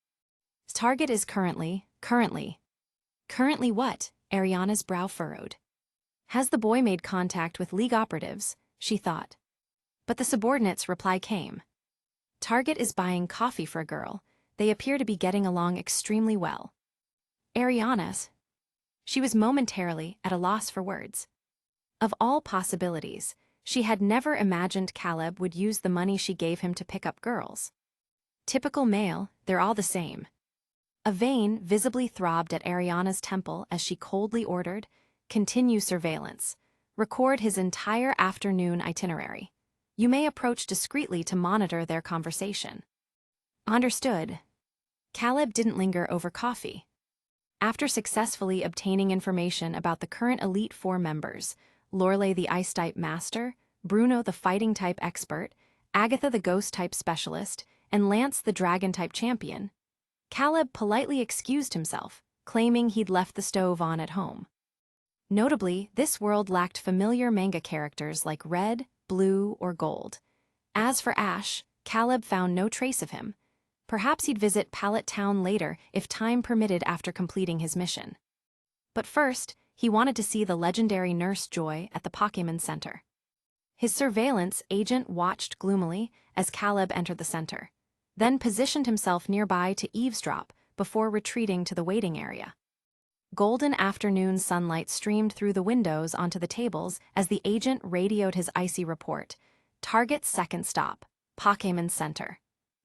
Target is currently what? Ariana's brow furrowed. Has the boy made contact with League operatives? She thought. But the subordinate's reply came. Target is buying coffee for a girl. They appear to be getting along extremely well. Ariana's. She was momentarily at a loss for words. Of all possibilities, she had never imagined Caleb would use the money she gave him to pick up girls. Typical male, they're all the same. A vein visibly throbbed at Ariana's temple as she coldly ordered, "Continue surveillance. Record his entire afternoon itinerary. You may approach discreetly to monitor their conversation. Understood. Caleb didn't linger over coffee. After successfully obtaining information about the current Elite Four members, Lorelei the Ice-type Master, Bruno the Fighting-type Expert, Agatha the Ghost-type Specialist, and Lance the Dragon-type Champion, Caleb politely excused himself, claiming he'd left the stove on at home. Notably, this world lacked familiar manga characters like Red, Blue, or Gold. As for Ash, Caleb found no trace of him. Perhaps he'd visit Pallet Town later if time permitted after completing his mission. But first, he wanted to see the legendary Nurse Joy at the Pokémon Center. His surveillance agent watched gloomily as Caleb entered the center, then positioned himself nearby to eavesdrop before retreating to the waiting area. Golden afternoon sunlight streamed through the windows onto the tables as the agent radioed his icy report. Target's second stop, Pokémon Center.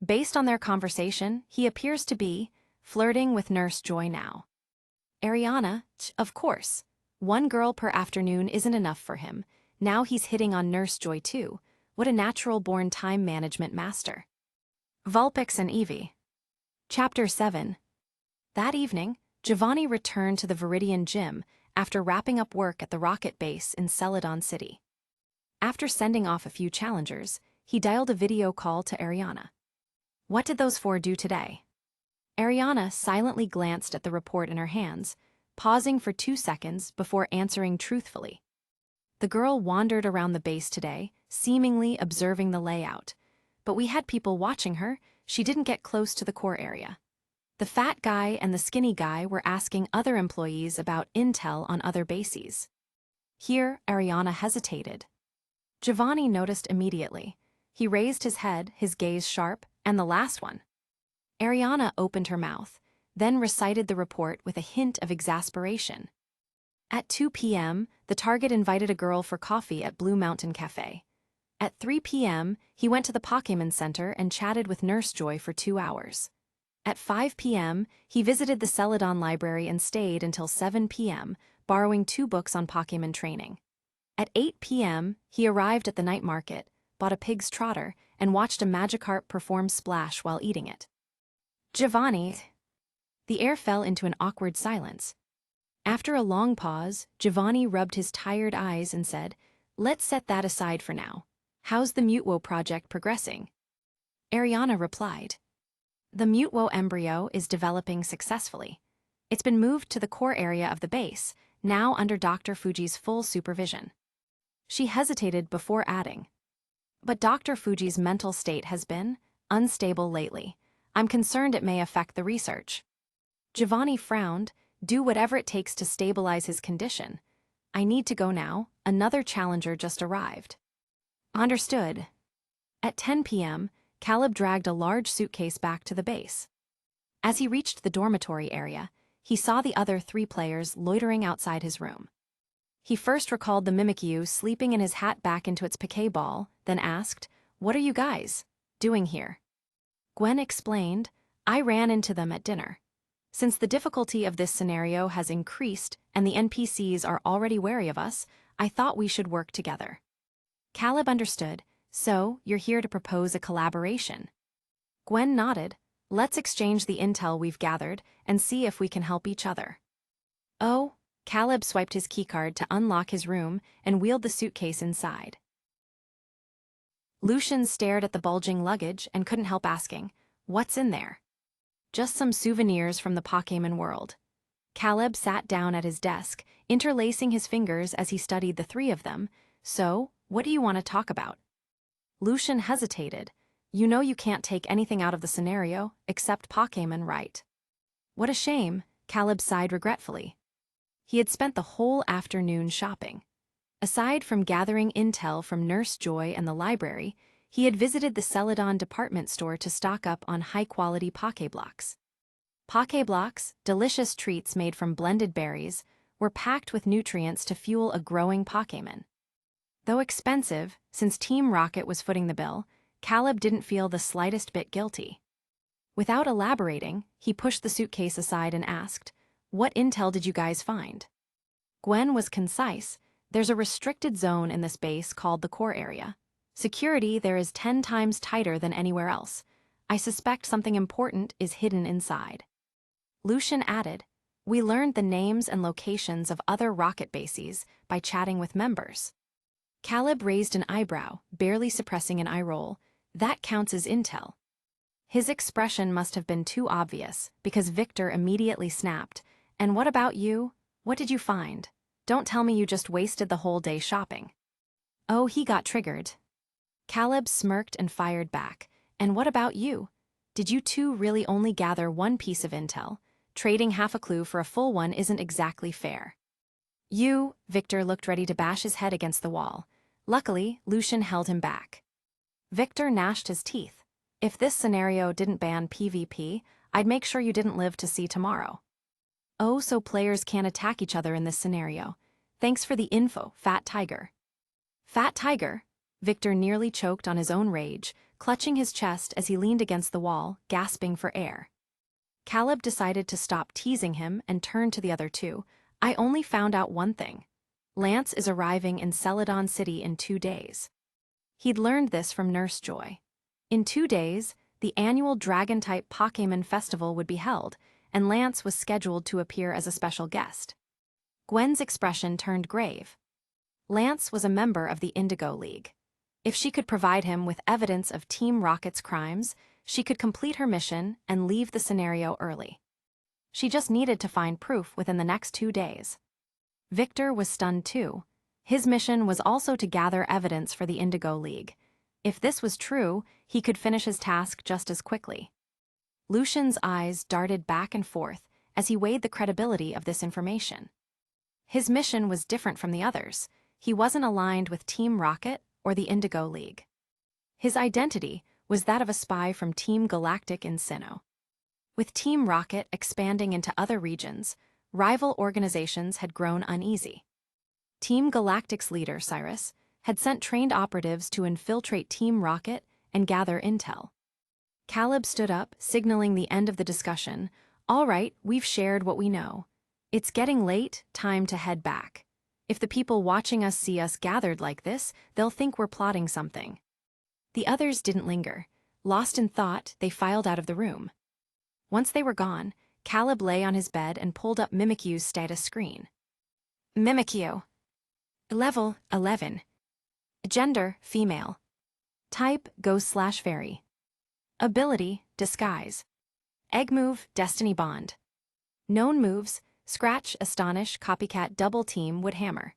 Based on their conversation, he appears to be flirting with Nurse Joy now. Ariana, of course. One girl per afternoon isn't enough for him. Now he's hitting on Nurse Joy too. What a natural-born time management master. Vulpix and Eevee. Chapter 7. That evening, Giovanni returned to the Viridian gym after wrapping up work at the rocket base in Celadon City. After sending off a few challengers, he dialed a video call to Ariana. What did those four do today? Ariana silently glanced at the report in her hands, pausing for 2 seconds before answering truthfully. The girl wandered around the base today, seemingly observing the layout. But we had people watching her. She didn't get close to the core area. The fat guy and the skinny guy were asking other employees about intel on other bases. Here, Ariana hesitated. Giovanni noticed immediately. He raised his head, his gaze sharp, and the last one. Ariana opened her mouth, then recited the report with a hint of exasperation. At 2 p.m., the target invited a girl for coffee at Blue Mountain Cafe. At 3 p.m., he went to the Pokémon Center and chatted with Nurse Joy for 2 hours. At 5 p.m., he visited the Celadon Library and stayed until 7 p.m., borrowing 2 books on Pokémon training. At 8 p.m., he arrived at the night market, bought a pig's trotter, and watched a Magikarp perform Splash while eating it. Giovanni. The air fell into an awkward silence. After a long pause, Giovanni rubbed his tired eyes and said, "Let's set that aside for now. How's the Mutwo project progressing?" Ariana replied, "The Mutwo embryo is developing successfully. It's been moved to the core area of the base, now under Dr. Fuji's full supervision." She hesitated before adding, "But Dr. Fuji's mental state has been unstable lately. I'm concerned it may affect the research." Giovanni frowned. "Do whatever it takes to stabilize his condition. I need to go now. Another challenger just arrived." Understood. At 10 p.m., Caleb dragged a large suitcase back to the base. As he reached the dormitory area, he saw the other 3 players loitering outside his room. He first recalled the Mimikyu sleeping in his hat back into its piquet ball, then asked, "What are you guys doing here?" Gwen explained, "I ran into them at dinner. Since the difficulty of this scenario has increased and the NPCs are already wary of us, I thought we should work together." Caleb understood. "So, you're here to propose a collaboration?" Gwen nodded. "Let's exchange the intel we've gathered and see if we can help each other." "Oh," Caleb swiped his keycard to unlock his room and wheeled the suitcase inside. Lucian stared at the bulging luggage and couldn't help asking, "What's in there?" "Just some souvenirs from the Pokémon world." Caleb sat down at his desk, interlacing his fingers as he studied the 3 of them. "So, what do you want to talk about?" Lucian hesitated. "You know you can't take anything out of the scenario, except Pokémon, right?" "What a shame," Caleb sighed regretfully. He had spent the whole afternoon shopping. Aside from gathering intel from Nurse Joy and the library, he had visited the Celadon department store to stock up on high-quality Pokéblocks. Pokéblocks, delicious treats made from blended berries, were packed with nutrients to fuel a growing Pokémon. Though expensive, since Team Rocket was footing the bill, Caleb didn't feel the slightest bit guilty. Without elaborating, he pushed the suitcase aside and asked, "What intel did you guys find?" Gwen was concise. There's a restricted zone in this base called the core area. Security there is 10 times tighter than anywhere else. I suspect something important is hidden inside. Lucian added, we learned the names and locations of other rocket bases by chatting with members. Caleb raised an eyebrow, barely suppressing an eye roll. That counts as intel. His expression must have been too obvious, because Victor immediately snapped. And what about you? What did you find? Don't tell me you just wasted the whole day shopping. Oh, he got triggered. Caleb smirked and fired back. And what about you? Did you two really only gather one piece of intel? Trading half a clue for a full one isn't exactly fair. Victor looked ready to bash his head against the wall. Luckily, Lucian held him back. Victor gnashed his teeth. If this scenario didn't ban PvP, I'd make sure you didn't live to see tomorrow. Oh, so players can't attack each other in this scenario. Thanks for the info, Fat Tiger. Fat Tiger? Victor nearly choked on his own rage, clutching his chest as he leaned against the wall, gasping for air. Caleb decided to stop teasing him and turn to the other two. I only found out one thing. Lance is arriving in Celadon City in 2 days. He'd learned this from Nurse Joy. In 2 days, the annual Dragon-type Pokémon Festival would be held, and Lance was scheduled to appear as a special guest. Gwen's expression turned grave. Lance was a member of the Indigo League. If she could provide him with evidence of Team Rocket's crimes, she could complete her mission and leave the scenario early. She just needed to find proof within the next 2 days. Victor was stunned too. His mission was also to gather evidence for the Indigo League. If this was true, he could finish his task just as quickly. Lucian's eyes darted back and forth as he weighed the credibility of this information. His mission was different from the others. He wasn't aligned with Team Rocket or the Indigo League. His identity was that of a spy from Team Galactic in Sinnoh. With Team Rocket expanding into other regions, rival organizations had grown uneasy. Team Galactic's leader, Cyrus, had sent trained operatives to infiltrate Team Rocket and gather intel. Caleb stood up, signaling the end of the discussion. All right, we've shared what we know. It's getting late, time to head back. If the people watching us see us gathered like this, they'll think we're plotting something. The others didn't linger. Lost in thought, they filed out of the room. Once they were gone, Caleb lay on his bed and pulled up Mimikyu's status screen. Mimikyu. Level 11. Gender, female. Type, ghost/fairy. Ability, disguise. Egg move, destiny bond. Known moves, scratch, astonish, copycat, double team, wood hammer.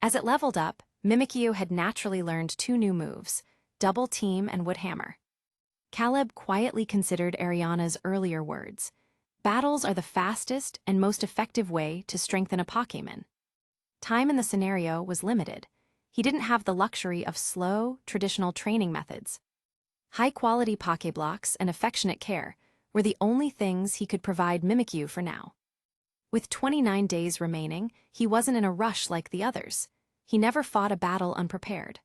As it leveled up, Mimikyu had naturally learned 2 new moves, double team and wood hammer. Caleb quietly considered Ariana's earlier words. Battles are the fastest and most effective way to strengthen a Pokémon. Time in the scenario was limited. He didn't have the luxury of slow, traditional training methods. High-quality Pokéblocks and affectionate care were the only things he could provide Mimikyu for now. With 29 days remaining, he wasn't in a rush like the others. He never fought a battle unprepared.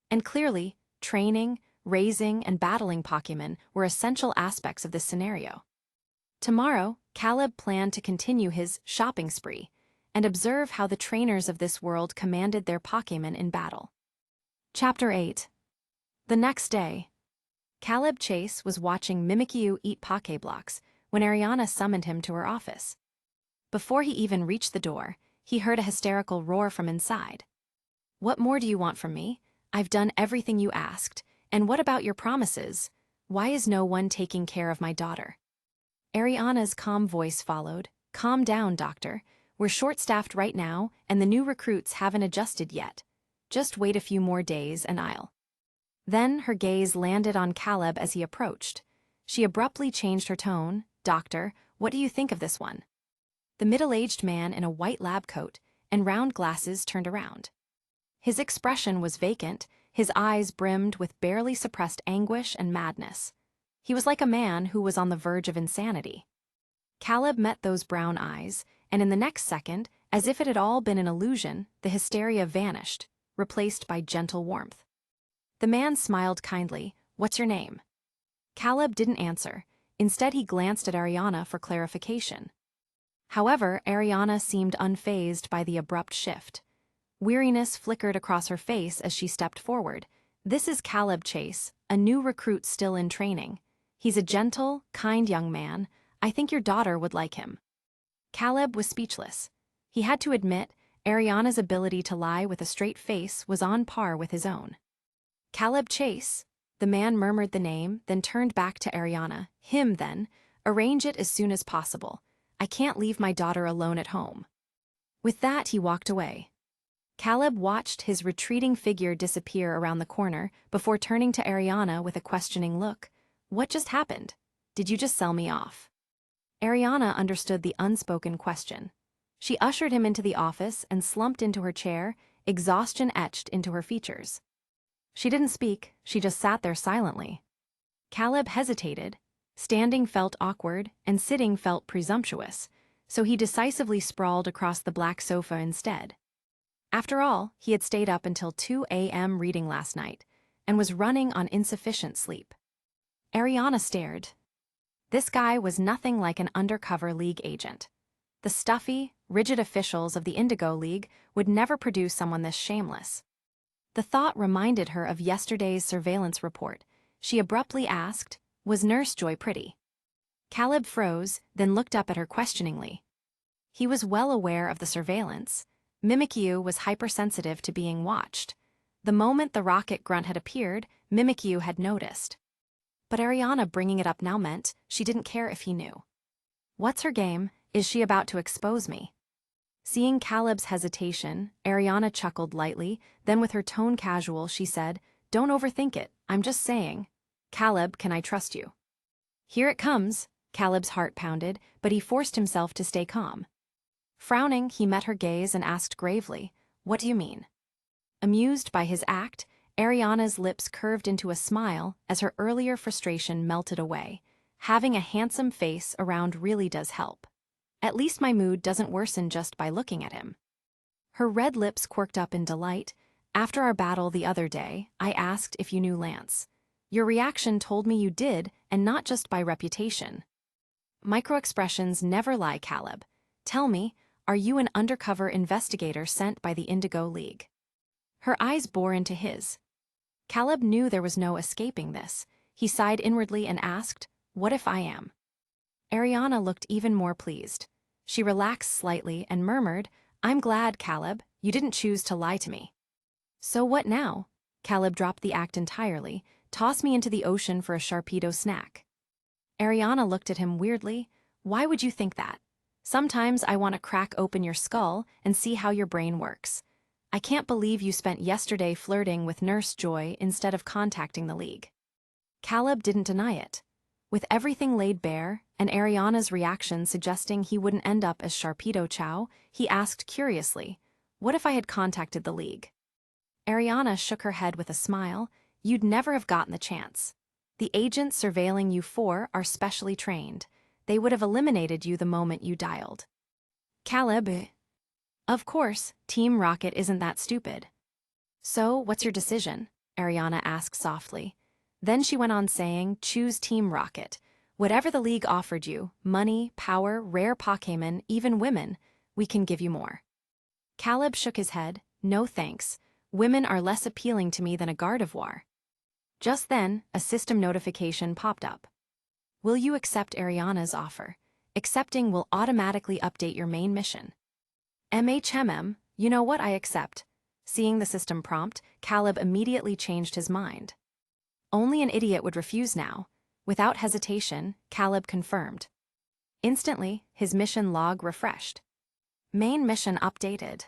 And clearly, training, raising, and battling Pokémon were essential aspects of this scenario. Tomorrow, Caleb planned to continue his shopping spree and observe how the trainers of this world commanded their Pokémon in battle. Chapter 8. The next day, Caleb Chase was watching Mimikyu eat Pokéblocks when Ariana summoned him to her office. Before he even reached the door, he heard a hysterical roar from inside. What more do you want from me? I've done everything you asked. And what about your promises? Why is no one taking care of my daughter? Ariana's calm voice followed. Calm down, doctor. We're short-staffed right now, and the new recruits haven't adjusted yet. Just wait a few more days and I'll. Then her gaze landed on Caleb as he approached. She abruptly changed her tone. Doctor, what do you think of this one? The middle-aged man in a white lab coat and round glasses turned around. His expression was vacant, his eyes brimmed with barely suppressed anguish and madness. He was like a man who was on the verge of insanity. Caleb met those brown eyes, and in the next second, as if it had all been an illusion, the hysteria vanished, replaced by gentle warmth. The man smiled kindly. What's your name? Caleb didn't answer. Instead, he glanced at Ariana for clarification. However, Ariana seemed unfazed by the abrupt shift. Weariness flickered across her face as she stepped forward. This is Caleb Chase, a new recruit still in training. He's a gentle, kind young man. I think your daughter would like him. Caleb was speechless. He had to admit, Ariana's ability to lie with a straight face was on par with his own. Caleb Chase. The man murmured the name, then turned back to Ariana. Him, then. Arrange it as soon as possible. I can't leave my daughter alone at home. With that, he walked away. Caleb watched his retreating figure disappear around the corner before turning to Ariana with a questioning look. What just happened? Did you just sell me off? Ariana understood the unspoken question. She ushered him into the office and slumped into her chair, exhaustion etched into her features. She didn't speak, she just sat there silently. Caleb hesitated. Standing felt awkward, and sitting felt presumptuous, so he decisively sprawled across the black sofa instead. After all, he had stayed up until 2 a.m. reading last night, and was running on insufficient sleep. Ariana stared. This guy was nothing like an undercover League agent. The stuffy, rigid officials of the Indigo League would never produce someone this shameless. The thought reminded her of yesterday's surveillance report. She abruptly asked, was Nurse Joy pretty? Caleb froze, then looked up at her questioningly. He was well aware of the surveillance. Mimikyu was hypersensitive to being watched. The moment the rocket grunt had appeared, Mimikyu had noticed. But Ariana bringing it up now meant she didn't care if he knew. What's her game? Is she about to expose me? Seeing Caleb's hesitation, Ariana chuckled lightly, then with her tone casual, she said, Don't overthink it, I'm just saying. Caleb, can I trust you? Here it comes, Caleb's heart pounded, but he forced himself to stay calm. Frowning, he met her gaze and asked gravely, What do you mean? Amused by his act, Ariana's lips curved into a smile as her earlier frustration melted away. Having a handsome face around really does help. At least my mood doesn't worsen just by looking at him. Her red lips quirked up in delight. After our battle the other day, I asked if you knew Lance. Your reaction told me you did, and not just by reputation. Microexpressions never lie, Caleb. Tell me, are you an undercover investigator sent by the Indigo League? Her eyes bore into his. Caleb knew there was no escaping this. He sighed inwardly and asked, What if I am? Ariana looked even more pleased. She relaxed slightly and murmured, I'm glad, Caleb, you didn't choose to lie to me. So what now? Caleb dropped the act entirely. Toss me into the ocean for a Sharpedo snack. Ariana looked at him weirdly. Why would you think that? Sometimes I want to crack open your skull and see how your brain works. I can't believe you spent yesterday flirting with Nurse Joy instead of contacting the League. Caleb didn't deny it. With everything laid bare, and Ariana's reaction suggesting he wouldn't end up as Sharpedo Chow, he asked curiously, What if I had contacted the League? Ariana shook her head with a smile. You'd never have gotten the chance. The agents surveilling you four are specially trained. They would have eliminated you the moment you dialed. Caleb. Of course, Team Rocket isn't that stupid. So, what's your decision? Ariana asked softly. Then she went on saying, choose Team Rocket. Whatever the League offered you, money, power, rare Pokémon, even women, we can give you more. Caleb shook his head. No thanks. Women are less appealing to me than a Gardevoir. Just then, a system notification popped up. Will you accept Ariana's offer? Accepting will automatically update your main mission. MHMM, you know what, I accept. Seeing the system prompt, Caleb immediately changed his mind. Only an idiot would refuse now. Without hesitation, Caleb confirmed. Instantly, his mission log refreshed. Main mission updated.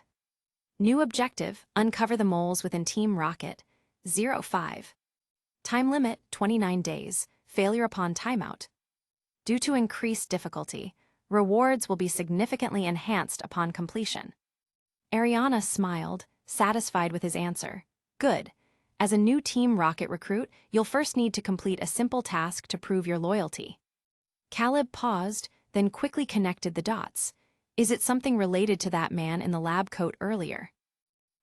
New objective, uncover the moles within Team Rocket. 05. Time limit, 29 days. Failure upon timeout. Due to increased difficulty, rewards will be significantly enhanced upon completion. Ariana smiled, satisfied with his answer. Good. As a new Team Rocket recruit, you'll first need to complete a simple task to prove your loyalty. Caleb paused, then quickly connected the dots. Is it something related to that man in the lab coat earlier?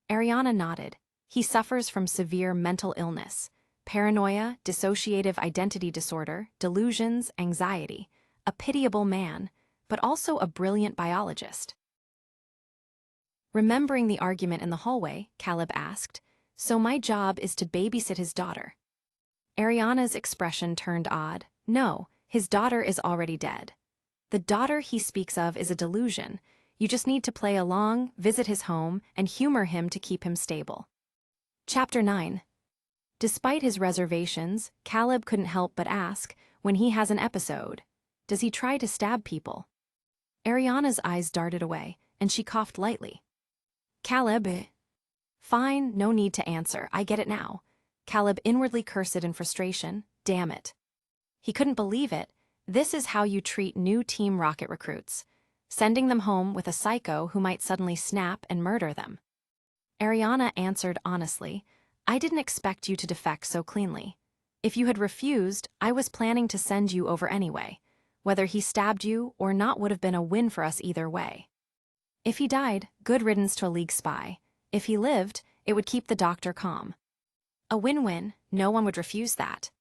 Ariana nodded. He suffers from severe mental illness. Paranoia, dissociative identity disorder, delusions, anxiety. A pitiable man, but also a brilliant biologist. Remembering the argument in the hallway, Caleb asked, "So my job is to babysit his daughter?" Ariana's expression turned odd. "No, his daughter is already dead. The daughter he speaks of is a delusion. You just need to play along, visit his home, and humor him to keep him stable." Chapter 9. Despite his reservations, Caleb couldn't help but ask, when he has an episode, does he try to stab people? Ariana's eyes darted away, and she coughed lightly. "Caleb, Fine, no need to answer, I get it now." Caleb inwardly cursed in frustration. Damn it. He couldn't believe it. This is how you treat new Team Rocket recruits, sending them home with a psycho who might suddenly snap and murder them. Ariana answered honestly, "I didn't expect you to defect so cleanly. If you had refused, I was planning to send you over anyway. Whether he stabbed you or not would have been a win for us either way. If he died, good riddance to a League spy. If he lived, it would keep the doctor calm. A win-win, no one would refuse that."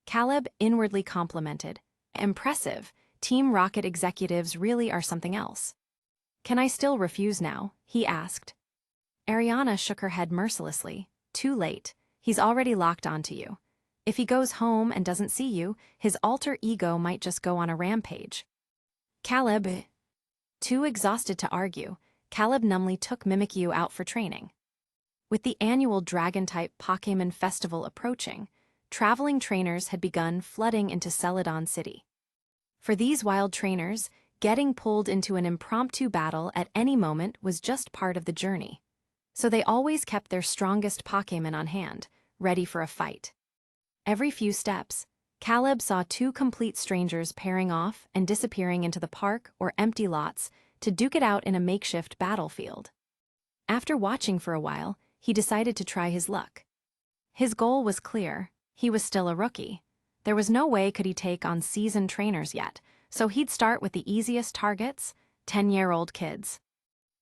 Caleb inwardly complimented. "Impressive, Team Rocket executives really are something else." "Can I still refuse now?" he asked. Ariana shook her head mercilessly. "Too late, he's already locked onto you. If he goes home and doesn't see you, his alter ego might just go on a rampage." Caleb, too exhausted to argue, Caleb numbly took Mimikyu out for training. With the annual Dragon-type Pokémon Festival approaching, traveling trainers had begun flooding into Celadon City. For these wild trainers, getting pulled into an impromptu battle at any moment was just part of the journey. So they always kept their strongest Pokémon on hand, ready for a fight. Every few steps, Caleb saw two complete strangers pairing off and disappearing into the park or empty lots to duke it out in a makeshift battlefield. After watching for a while, he decided to try his luck. His goal was clear. He was still a rookie. There was no way could he take on seasoned trainers yet, so he'd start with the easiest targets, 10-year-old kids.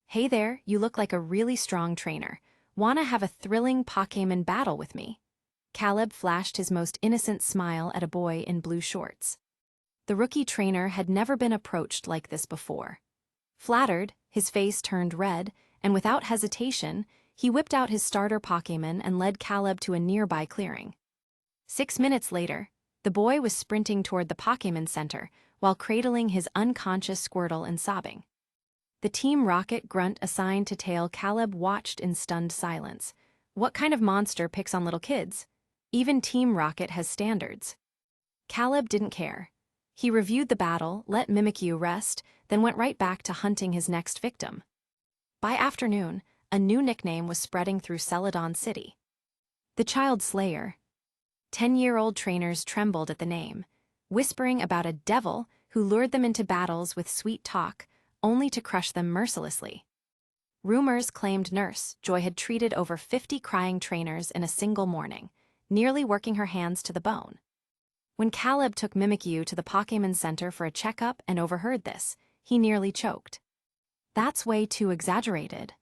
"Hey there, you look like a really strong trainer. Wanna have a thrilling Pokémon battle with me?" Caleb flashed his most innocent smile at a boy in blue shorts. The rookie trainer had never been approached like this before. Flattered, his face turned red, and without hesitation, he whipped out his starter Pokémon and led Caleb to a nearby clearing. 6 minutes later, the boy was sprinting toward the Pokémon Center while cradling his unconscious Squirtle and sobbing. The Team Rocket grunt assigned to tail Caleb watched in stunned silence. What kind of monster picks on little kids? Even Team Rocket has standards. Caleb didn't care. He reviewed the battle, let Mimikyu rest, then went right back to hunting his next victim. By afternoon, a new nickname was spreading through Celadon City. The Child Slayer. 10-year-old trainers trembled at the name, whispering about a devil who lured them into battles with sweet talk, only to crush them mercilessly. Rumors claimed Nurse Joy had treated over 50 crying trainers in a single morning, nearly working her hands to the bone. When Caleb took Mimikyu to the Pokémon Center for a checkup and overheard this, he nearly choked. That's way too exaggerated.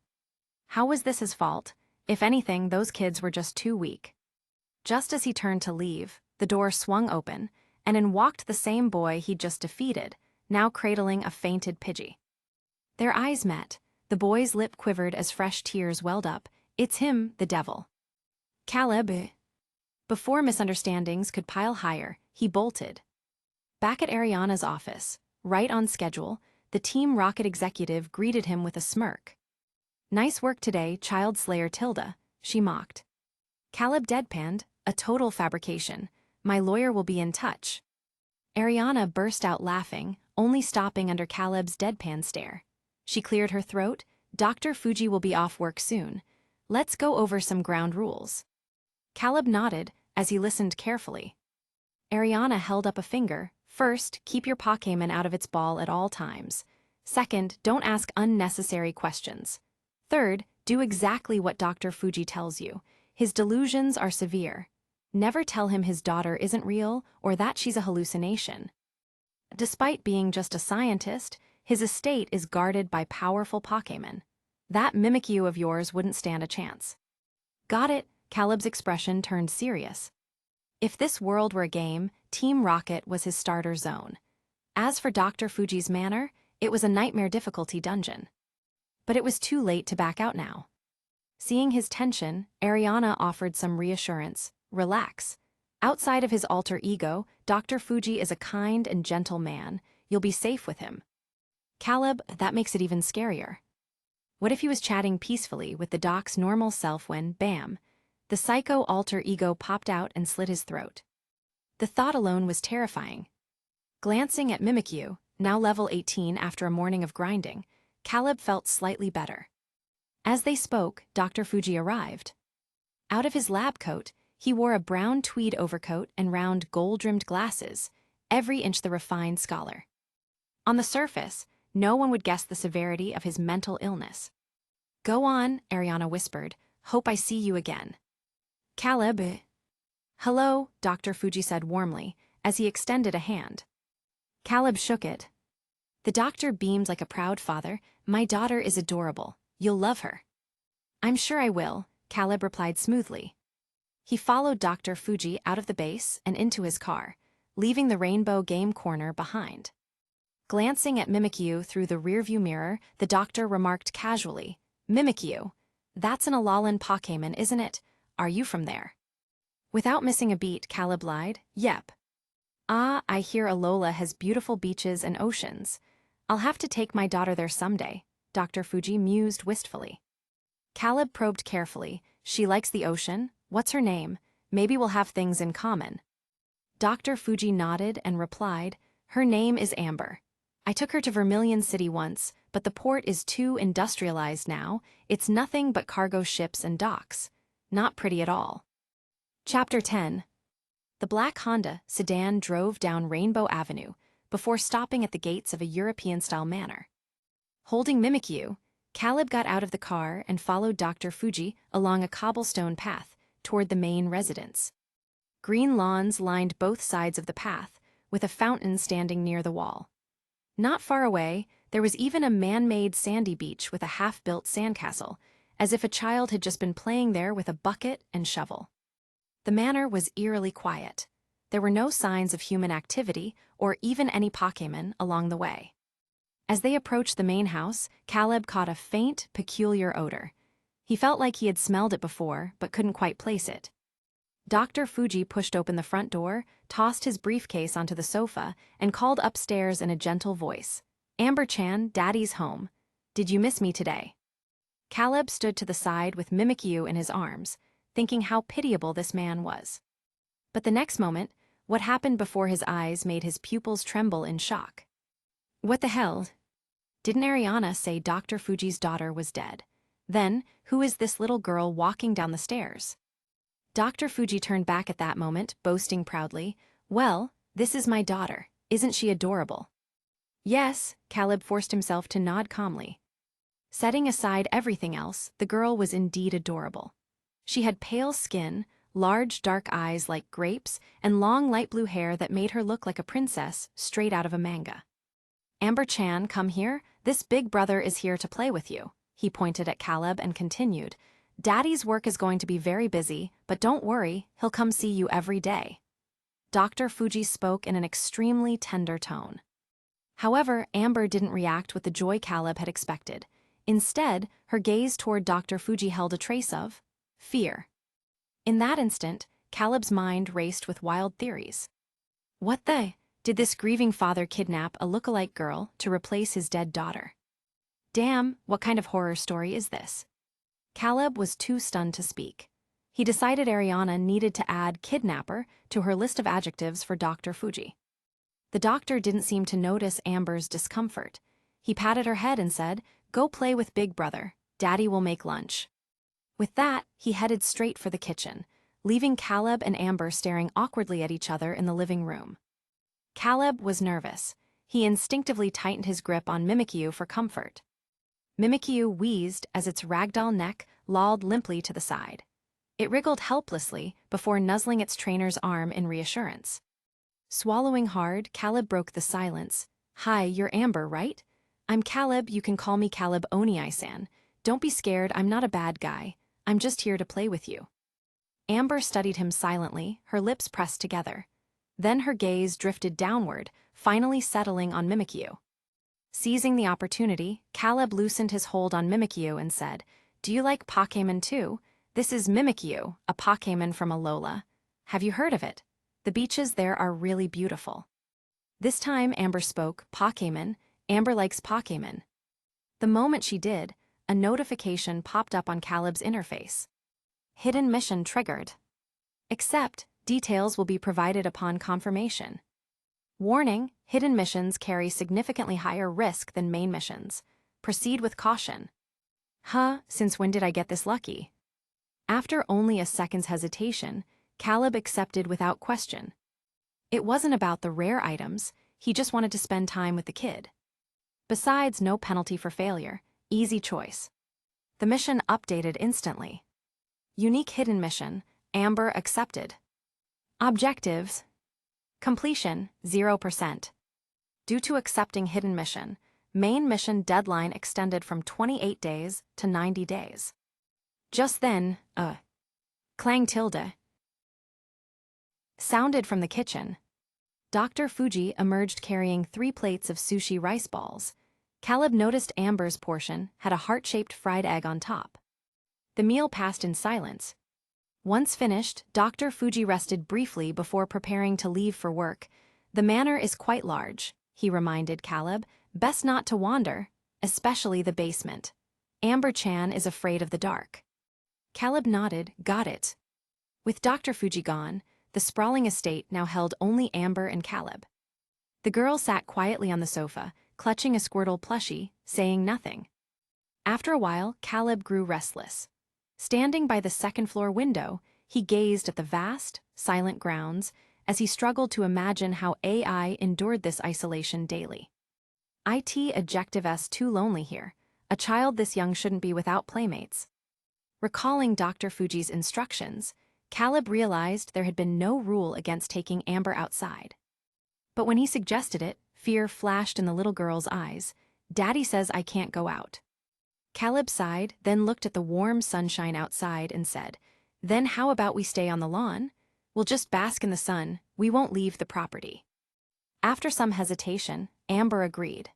How was this his fault? If anything, those kids were just too weak. Just as he turned to leave, the door swung open, and in walked the same boy he'd just defeated, now cradling a fainted Pidgey. Their eyes met. The boy's lip quivered as fresh tears welled up. "It's him, the devil." Caleb. Before misunderstandings could pile higher, he bolted. Back at Ariana's office, right on schedule, the Team Rocket executive greeted him with a smirk. "Nice work today, Child Slayer Tilda," she mocked. Caleb deadpanned, "A total fabrication. My lawyer will be in touch." Ariana burst out laughing, only stopping under Caleb's deadpan stare. She cleared her throat. "Dr. Fuji will be off work soon. Let's go over some ground rules." Caleb nodded as he listened carefully. Ariana held up a finger. "First, keep your Pokémon out of its ball at all times. Second, don't ask unnecessary questions. Third, do exactly what Dr. Fuji tells you. His delusions are severe. Never tell him his daughter isn't real or that she's a hallucination. Despite being just a scientist, his estate is guarded by powerful Pokémon. That Mimikyu of yours wouldn't stand a chance." "Got it." Caleb's expression turned serious. If this world were a game, Team Rocket was his starter zone. As for Dr. Fuji's manor, it was a nightmare difficulty dungeon. But it was too late to back out now. Seeing his tension, Ariana offered some reassurance. Relax. Outside of his alter ego, Dr. Fuji is a kind and gentle man. You'll be safe with him. Caleb, that makes it even scarier. What if he was chatting peacefully with the doc's normal self when, bam, the psycho alter ego popped out and slit his throat? The thought alone was terrifying. Glancing at Mimikyu, now level 18 after a morning of grinding, Caleb felt slightly better. As they spoke, Dr. Fuji arrived. Out of his lab coat, he wore a brown tweed overcoat and round gold-rimmed glasses, every inch the refined scholar. On the surface, no one would guess the severity of his mental illness. Go on, Ariana whispered. Hope I see you again. Caleb. Hello, Dr. Fuji said warmly, as he extended a hand. Caleb shook it. The doctor beamed like a proud father. My daughter is adorable. You'll love her. I'm sure I will, Caleb replied smoothly. He followed Dr. Fuji out of the base and into his car, leaving the rainbow game corner behind. Glancing at Mimikyu through the rearview mirror, the doctor remarked casually, Mimikyu, that's an Alolan Pokémon, isn't it? Are you from there? Without missing a beat, Caleb lied, Yep. Ah, I hear Alola has beautiful beaches and oceans. I'll have to take my daughter there someday, Dr. Fuji mused wistfully. Caleb probed carefully. She likes the ocean. What's her name? Maybe we'll have things in common. Dr. Fuji nodded and replied, Her name is Amber. I took her to Vermilion City once, but the port is too industrialized now. It's nothing but cargo ships and docks. Not pretty at all. Chapter 10. The black Honda sedan drove down Rainbow Avenue before stopping at the gates of a European-style manor. Holding Mimikyu, Caleb got out of the car and followed Dr. Fuji along a cobblestone path toward the main residence. Green lawns lined both sides of the path, with a fountain standing near the wall. Not far away, there was even a man-made sandy beach with a half-built sandcastle, as if a child had just been playing there with a bucket and shovel. The manor was eerily quiet. There were no signs of human activity or even any Pokémon along the way. As they approached the main house, Caleb caught a faint, peculiar odor. He felt like he had smelled it before, but couldn't quite place it. Dr. Fuji pushed open the front door, tossed his briefcase onto the sofa, and called upstairs in a gentle voice. Amber-chan, Daddy's home. Did you miss me today? Caleb stood to the side with Mimikyu in his arms, thinking how pitiable this man was. But the next moment, what happened before his eyes made his pupils tremble in shock. What the hell? Didn't Ariana say Dr. Fuji's daughter was dead? Then, who is this little girl walking down the stairs? Dr. Fuji turned back at that moment, boasting proudly, Well, this is my daughter. Isn't she adorable? Yes, Caleb forced himself to nod calmly. Setting aside everything else, the girl was indeed adorable. She had pale skin, large dark eyes like grapes, and long light blue hair that made her look like a princess straight out of a manga. Amber-chan, come here. This big brother is here to play with you. He pointed at Caleb and continued, Daddy's work is going to be very busy, but don't worry, he'll come see you every day. Dr. Fuji spoke in an extremely tender tone. However, Amber didn't react with the joy Caleb had expected. Instead, her gaze toward Dr. Fuji held a trace of fear. In that instant, Caleb's mind raced with wild theories. What the? Did this grieving father kidnap a look-alike girl to replace his dead daughter? Damn, what kind of horror story is this? Caleb was too stunned to speak. He decided Ariana needed to add kidnapper to her list of adjectives for Dr. Fuji. The doctor didn't seem to notice Amber's discomfort. He patted her head and said, Go play with Big Brother. Daddy will make lunch. With that, he headed straight for the kitchen, leaving Caleb and Amber staring awkwardly at each other in the living room. Caleb was nervous. He instinctively tightened his grip on Mimikyu for comfort. Mimikyu wheezed as its ragdoll neck lolled limply to the side. It wriggled helplessly before nuzzling its trainer's arm in reassurance. Swallowing hard, Caleb broke the silence. Hi, you're Amber, right? I'm Caleb, you can call me Caleb Onii-san. Don't be scared, I'm not a bad guy. I'm just here to play with you. Amber studied him silently, her lips pressed together. Then her gaze drifted downward, finally settling on Mimikyu. Seizing the opportunity, Caleb loosened his hold on Mimikyu and said, "Do you like Pokémon too? This is Mimikyu, a Pokémon from Alola. Have you heard of it? The beaches there are really beautiful." This time Amber spoke, "Pokémon, Amber likes Pokémon." The moment she did, a notification popped up on Caleb's interface. Hidden mission triggered. Except, details will be provided upon confirmation. Warning, hidden missions carry significantly higher risk than main missions. Proceed with caution. Since when did I get this lucky? After only a second's hesitation, Caleb accepted without question. It wasn't about the rare items, he just wanted to spend time with the kid. Besides, no penalty for failure, easy choice. The mission updated instantly. Unique hidden mission, Amber accepted. Objectives. Completion, 0%. Due to accepting hidden mission, main mission deadline extended from 28 days to 90 days. Just then, clang tilde sounded from the kitchen. Dr. Fuji emerged carrying 3 plates of sushi rice balls. Caleb noticed Amber's portion had a heart-shaped fried egg on top. The meal passed in silence. Once finished, Dr. Fuji rested briefly before preparing to leave for work. "The manor is quite large," he reminded Caleb. "Best not to wander, especially the basement. Amber-chan is afraid of the dark." Caleb nodded, "Got it." With Dr. Fuji gone, the sprawling estate now held only Amber and Caleb. The girl sat quietly on the sofa, clutching a Squirtle plushie, saying nothing. After a while, Caleb grew restless. Standing by the second-floor window, he gazed at the vast, silent grounds as he struggled to imagine how AI endured this isolation daily. Adjectives too lonely here. A child this young shouldn't be without playmates. Recalling Dr. Fuji's instructions, Caleb realized there had been no rule against taking Amber outside. But when he suggested it, fear flashed in the little girl's eyes. "Daddy says I can't go out." Caleb sighed, then looked at the warm sunshine outside and said, "Then how about we stay on the lawn? We'll just bask in the sun, we won't leave the property." After some hesitation, Amber agreed.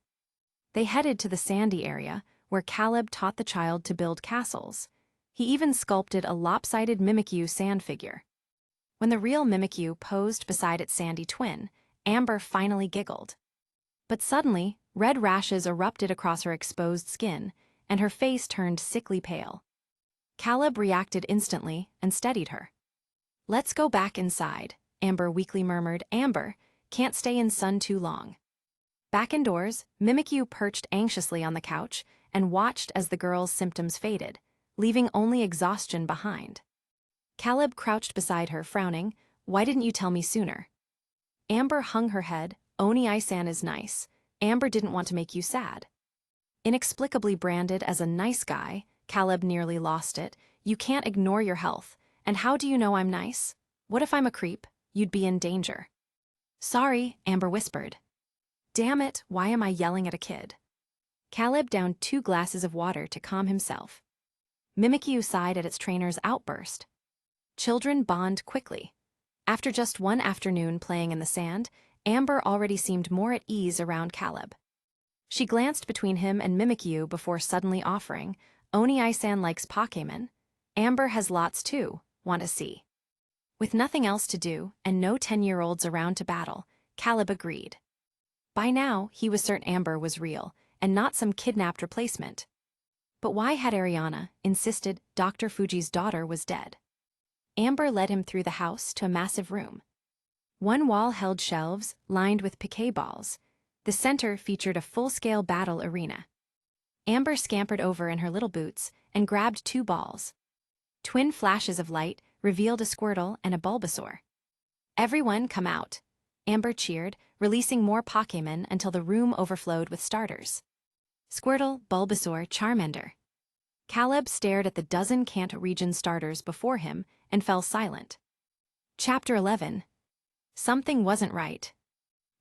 They headed to the sandy area, where Caleb taught the child to build castles. He even sculpted a lopsided Mimikyu sand figure. When the real Mimikyu posed beside its sandy twin, Amber finally giggled. But suddenly, red rashes erupted across her exposed skin, and her face turned sickly pale. Caleb reacted instantly and steadied her. "Let's go back inside," Amber weakly murmured. "Amber, can't stay in sun too long." Back indoors, Mimikyu perched anxiously on the couch and watched as the girl's symptoms faded, leaving only exhaustion behind. Caleb crouched beside her, frowning. "Why didn't you tell me sooner?" Amber hung her head. "Oni-san is nice. Amber didn't want to make you sad." Inexplicably branded as a nice guy, Caleb nearly lost it. "You can't ignore your health. And how do you know I'm nice? What if I'm a creep? You'd be in danger." "Sorry," Amber whispered. "Damn it, why am I yelling at a kid?" Caleb downed 2 glasses of water to calm himself. Mimikyu sighed at its trainer's outburst. Children bond quickly. After just one afternoon playing in the sand, Amber already seemed more at ease around Caleb. She glanced between him and Mimikyu before suddenly offering, "Oni-san likes Pokémon. Amber has lots too, want to see?" With nothing else to do and no 10-year-olds around to battle, Caleb agreed. By now, he was certain Amber was real, and not some kidnapped replacement. But why had Ariana insisted Dr. Fuji's daughter was dead? Amber led him through the house to a massive room. One wall held shelves lined with piquet balls. The center featured a full-scale battle arena. Amber scampered over in her little boots and grabbed 2 balls. Twin flashes of light revealed a Squirtle and a Bulbasaur. "Everyone come out," Amber cheered, releasing more Pokémon until the room overflowed with starters. Squirtle, Bulbasaur, Charmander. Caleb stared at the dozen Kanto region starters before him and fell silent. Chapter 11. Something wasn't right.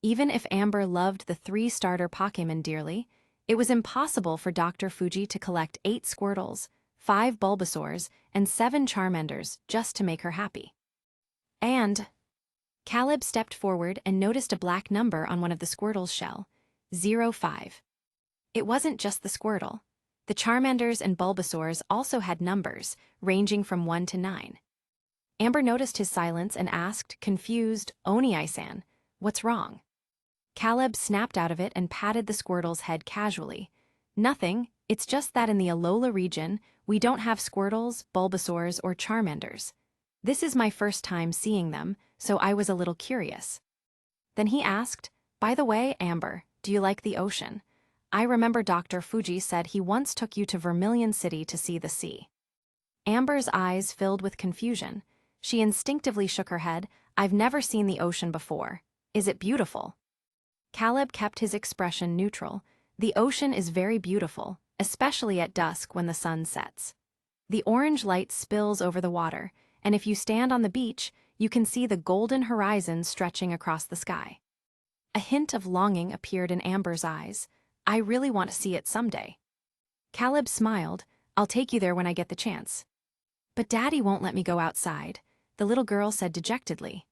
Even if Amber loved the 3 starter Pokémon dearly, it was impossible for Dr. Fuji to collect 8 Squirtles, 5 Bulbasaurs, and 7 Charmanders just to make her happy. And Caleb stepped forward and noticed a black number on one of the Squirtle's shell, 05. It wasn't just the Squirtle. The Charmanders and Bulbasaurs also had numbers, ranging from 1 to 9. Amber noticed his silence and asked, confused, Oni-san, what's wrong? Caleb snapped out of it and patted the Squirtle's head casually. Nothing, it's just that in the Alola region, we don't have Squirtles, Bulbasaurs, or Charmanders. This is my first time seeing them, so I was a little curious. Then he asked, by the way, Amber, do you like the ocean? I remember Dr. Fuji said he once took you to Vermilion City to see the sea. Amber's eyes filled with confusion. She instinctively shook her head. I've never seen the ocean before. Is it beautiful? Caleb kept his expression neutral. The ocean is very beautiful, especially at dusk when the sun sets. The orange light spills over the water, and if you stand on the beach, you can see the golden horizon stretching across the sky. A hint of longing appeared in Amber's eyes. I really want to see it someday. Caleb smiled. I'll take you there when I get the chance. But Daddy won't let me go outside, the little girl said dejectedly.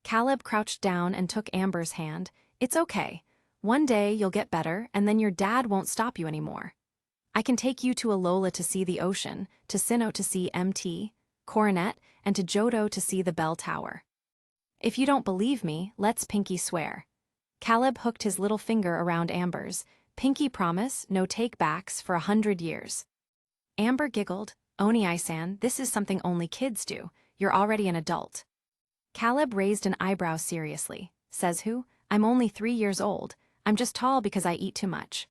Caleb crouched down and took Amber's hand. It's okay. One day you'll get better, and then your dad won't stop you anymore. I can take you to Alola to see the ocean, to Sinnoh to see MT, Coronet, and to Johto to see the bell tower. If you don't believe me, let's pinky swear. Caleb hooked his little finger around Amber's. Pinky promise, no take-backs for 100 years. Amber giggled. Oni-san, this is something only kids do. You're already an adult. Caleb raised an eyebrow seriously. Says who? I'm only 3 years old. I'm just tall because I eat too much.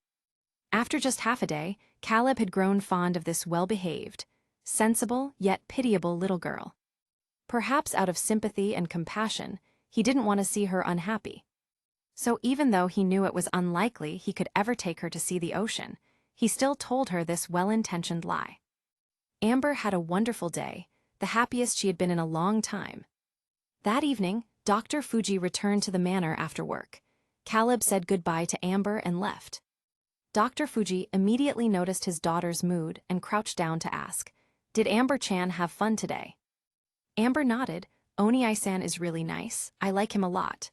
After just half a day, Caleb had grown fond of this well-behaved, sensible yet pitiable little girl. Perhaps out of sympathy and compassion, he didn't want to see her unhappy. So even though he knew it was unlikely he could ever take her to see the ocean, he still told her this well-intentioned lie. Amber had a wonderful day, the happiest she had been in a long time. That evening, Dr. Fuji returned to the manor after work. Caleb said goodbye to Amber and left. Dr. Fuji immediately noticed his daughter's mood and crouched down to ask, Did Amber-chan have fun today? Amber nodded. Oni-san is really nice. I like him a lot.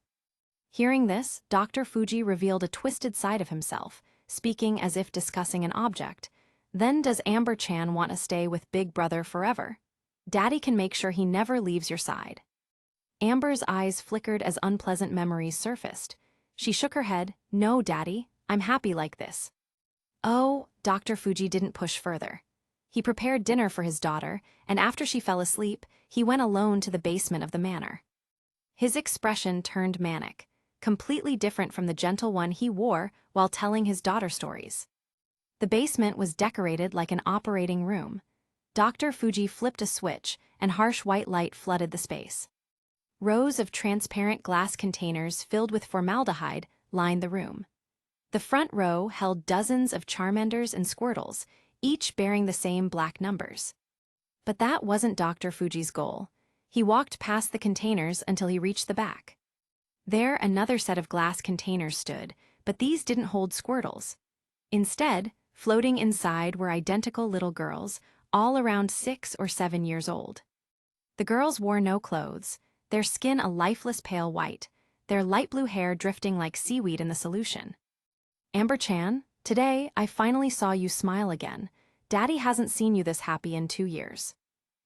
Hearing this, Dr. Fuji revealed a twisted side of himself, speaking as if discussing an object. Then does Amber-chan want to stay with Big Brother forever? Daddy can make sure he never leaves your side. Amber's eyes flickered as unpleasant memories surfaced. She shook her head. No, Daddy, I'm happy like this. Oh, Dr. Fuji didn't push further. He prepared dinner for his daughter, and after she fell asleep, he went alone to the basement of the manor. His expression turned manic, completely different from the gentle one he wore while telling his daughter stories. The basement was decorated like an operating room. Dr. Fuji flipped a switch, and harsh white light flooded the space. Rows of transparent glass containers filled with formaldehyde lined the room. The front row held dozens of Charmanders and Squirtles, each bearing the same black numbers. But that wasn't Dr. Fuji's goal. He walked past the containers until he reached the back. There, another set of glass containers stood, but these didn't hold Squirtles. Instead, floating inside were identical little girls, all around 6 or 7 years old. The girls wore no clothes, their skin a lifeless pale white, their light blue hair drifting like seaweed in the solution. Amber-chan, today I finally saw you smile again. Daddy hasn't seen you this happy in 2 years.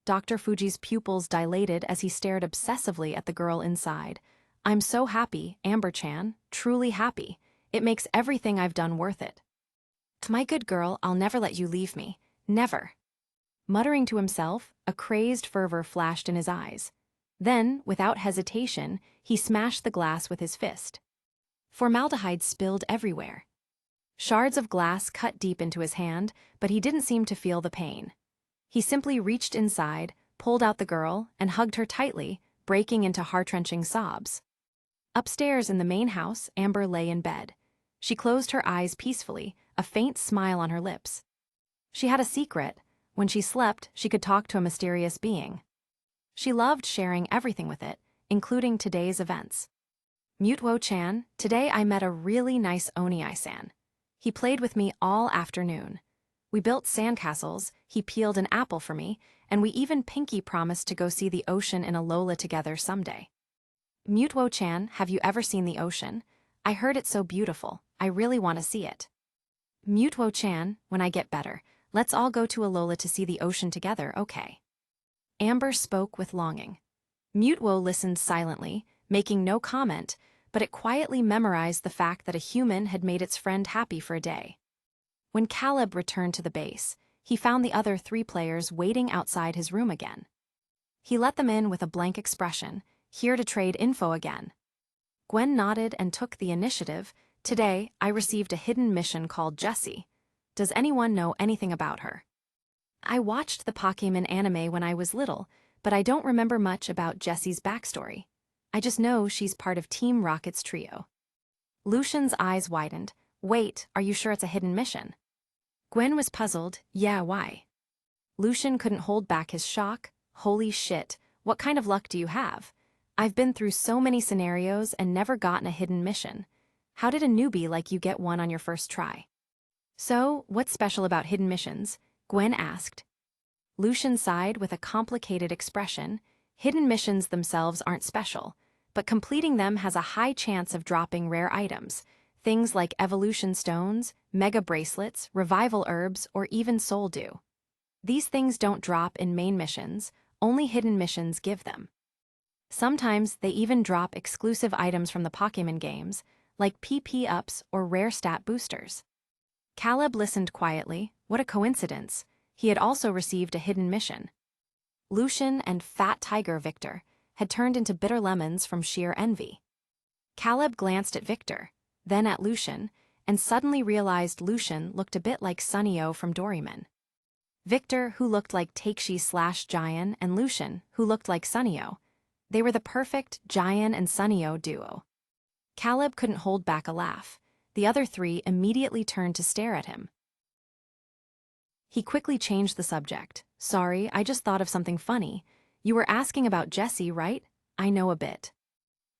Dr. Fuji's pupils dilated as he stared obsessively at the girl inside. I'm so happy, Amber-chan, truly happy. It makes everything I've done worth it. My good girl, I'll never let you leave me. Never. Muttering to himself, a crazed fervor flashed in his eyes. Then, without hesitation, he smashed the glass with his fist. Formaldehyde spilled everywhere. Shards of glass cut deep into his hand, but he didn't seem to feel the pain. He simply reached inside, pulled out the girl, and hugged her tightly, breaking into heart-wrenching sobs. Upstairs in the main house, Amber lay in bed. She closed her eyes peacefully, a faint smile on her lips. She had a secret. When she slept, she could talk to a mysterious being. She loved sharing everything with it, including today's events. Mutwo-chan, today I met a really nice Oni-san. He played with me all afternoon. We built sandcastles, he peeled an apple for me, and we even pinky promised to go see the ocean in Alola together someday. Mutwo-chan, have you ever seen the ocean? I heard it's so beautiful. I really want to see it. Mutwo-chan, when I get better, let's all go to Alola to see the ocean together, okay? Amber spoke with longing. Mutwo listened silently, making no comment, but it quietly memorized the fact that a human had made its friend happy for a day. When Caleb returned to the base, he found the other 3 players waiting outside his room again. He let them in with a blank expression, here to trade info again. Gwen nodded and took the initiative. Today, I received a hidden mission called Jessie. Does anyone know anything about her? I watched the Pokémon anime when I was little, but I don't remember much about Jessie's backstory. I just know she's part of Team Rocket's trio. Lucian's eyes widened. Wait, are you sure it's a hidden mission? Gwen was puzzled. Yeah, why? Lucian couldn't hold back his shock. Holy shit, what kind of luck do you have? I've been through so many scenarios and never gotten a hidden mission. How did a newbie like you get one on your first try? So, what's special about hidden missions? Gwen asked. Lucian sighed with a complicated expression. Hidden missions themselves aren't special, but completing them has a high chance of dropping rare items, things like evolution stones, mega bracelets, revival herbs, or even soul dew. These things don't drop in main missions, only hidden missions give them. Sometimes they even drop exclusive items from the Pokémon games, like PP-ups or rare stat boosters. Caleb listened quietly. What a coincidence. He had also received a hidden mission. Lucian and Fat Tiger Victor had turned into bitter lemons from sheer envy. Caleb glanced at Victor, then at Lucian, and suddenly realized Lucian looked a bit like Sunnyo from Doraemon. Victor, who looked like Takshi/Giant, and Lucian, who looked like Sunnyo. They were the perfect Giant and Sunnyo duo. Caleb couldn't hold back a laugh. The other 3 immediately turned to stare at him. He quickly changed the subject. Sorry, I just thought of something funny. You were asking about Jessie, right? I know a bit.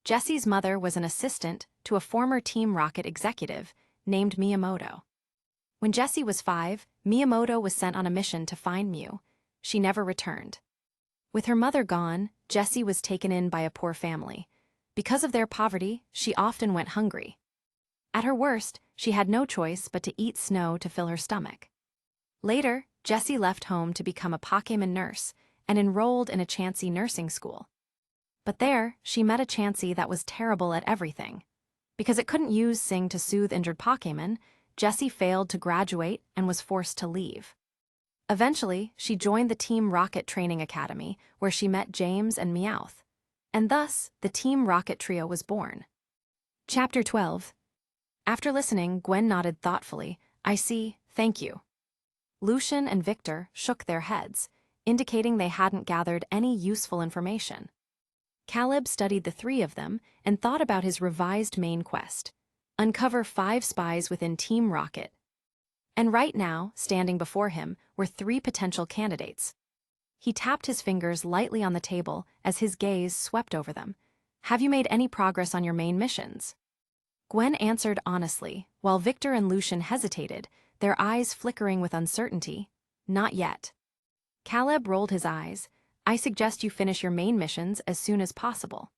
Jessie's mother was an assistant to a former Team Rocket executive named Miyamoto. When Jessie was 5, Miyamoto was sent on a mission to find Mew. She never returned. With her mother gone, Jessie was taken in by a poor family. Because of their poverty, she often went hungry. At her worst, she had no choice but to eat snow to fill her stomach. Later, Jessie left home to become a Pokémon nurse and enrolled in a Chansey nursing school. But there, she met a Chansey that was terrible at everything. Because it couldn't use Sing to soothe injured Pokémon, Jessie failed to graduate and was forced to leave. Eventually, she joined the Team Rocket Training Academy, where she met James and Meowth. And thus, the Team Rocket trio was born. Chapter 12. After listening, Gwen nodded thoughtfully. I see, thank you. Lucian and Victor shook their heads, indicating they hadn't gathered any useful information. Caleb studied the 3 of them and thought about his revised main quest: uncover 5 spies within Team Rocket. And right now, standing before him, were 3 potential candidates. He tapped his fingers lightly on the table as his gaze swept over them. Have you made any progress on your main missions? Gwen answered honestly, while Victor and Lucian hesitated, their eyes flickering with uncertainty. Not yet. Caleb rolled his eyes. I suggest you finish your main missions as soon as possible.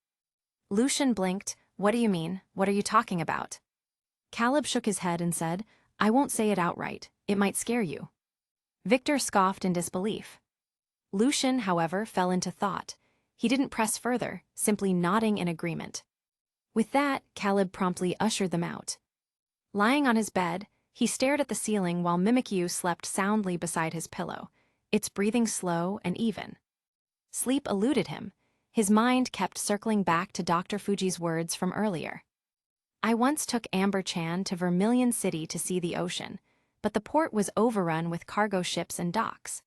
Lucian blinked. What do you mean? What are you talking about? Caleb shook his head and said, I won't say it outright. It might scare you. Victor scoffed in disbelief. Lucian, however, fell into thought. He didn't press further, simply nodding in agreement. With that, Caleb promptly ushered them out. Lying on his bed, he stared at the ceiling while Mimikyu slept soundly beside his pillow, its breathing slow and even. Sleep eluded him. His mind kept circling back to Dr. Fuji's words from earlier. I once took Amber-chan to Vermilion City to see the ocean, but the port was overrun with cargo ships and docks.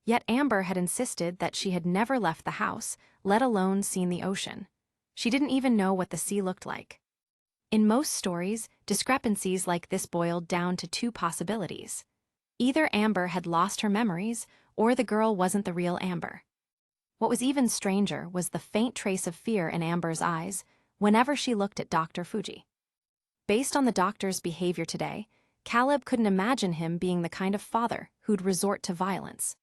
Yet Amber had insisted that she had never left the house, let alone seen the ocean. She didn't even know what the sea looked like. In most stories, discrepancies like this boiled down to 2 possibilities. Either Amber had lost her memories, or the girl wasn't the real Amber. What was even stranger was the faint trace of fear in Amber's eyes whenever she looked at Dr. Fuji. Based on the doctor's behavior today, Caleb couldn't imagine him being the kind of father who'd resort to violence.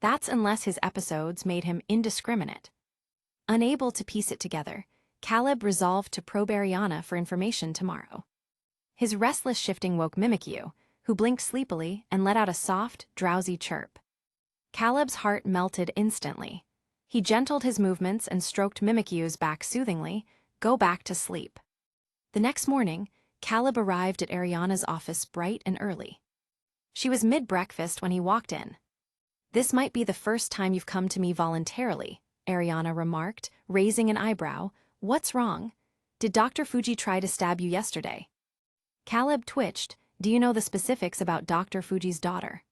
That's unless his episodes made him indiscriminate. Unable to piece it together, Caleb resolved to probe Ariana for information tomorrow. His restless shifting woke Mimikyu, who blinked sleepily and let out a soft, drowsy chirp. Caleb's heart melted instantly. He gentled his movements and stroked Mimikyu's back soothingly. Go back to sleep. The next morning, Caleb arrived at Ariana's office bright and early. She was mid-breakfast when he walked in. This might be the first time you've come to me voluntarily, Ariana remarked, raising an eyebrow. What's wrong? Did Dr. Fuji try to stab you yesterday? Caleb twitched. Do you know the specifics about Dr. Fuji's daughter?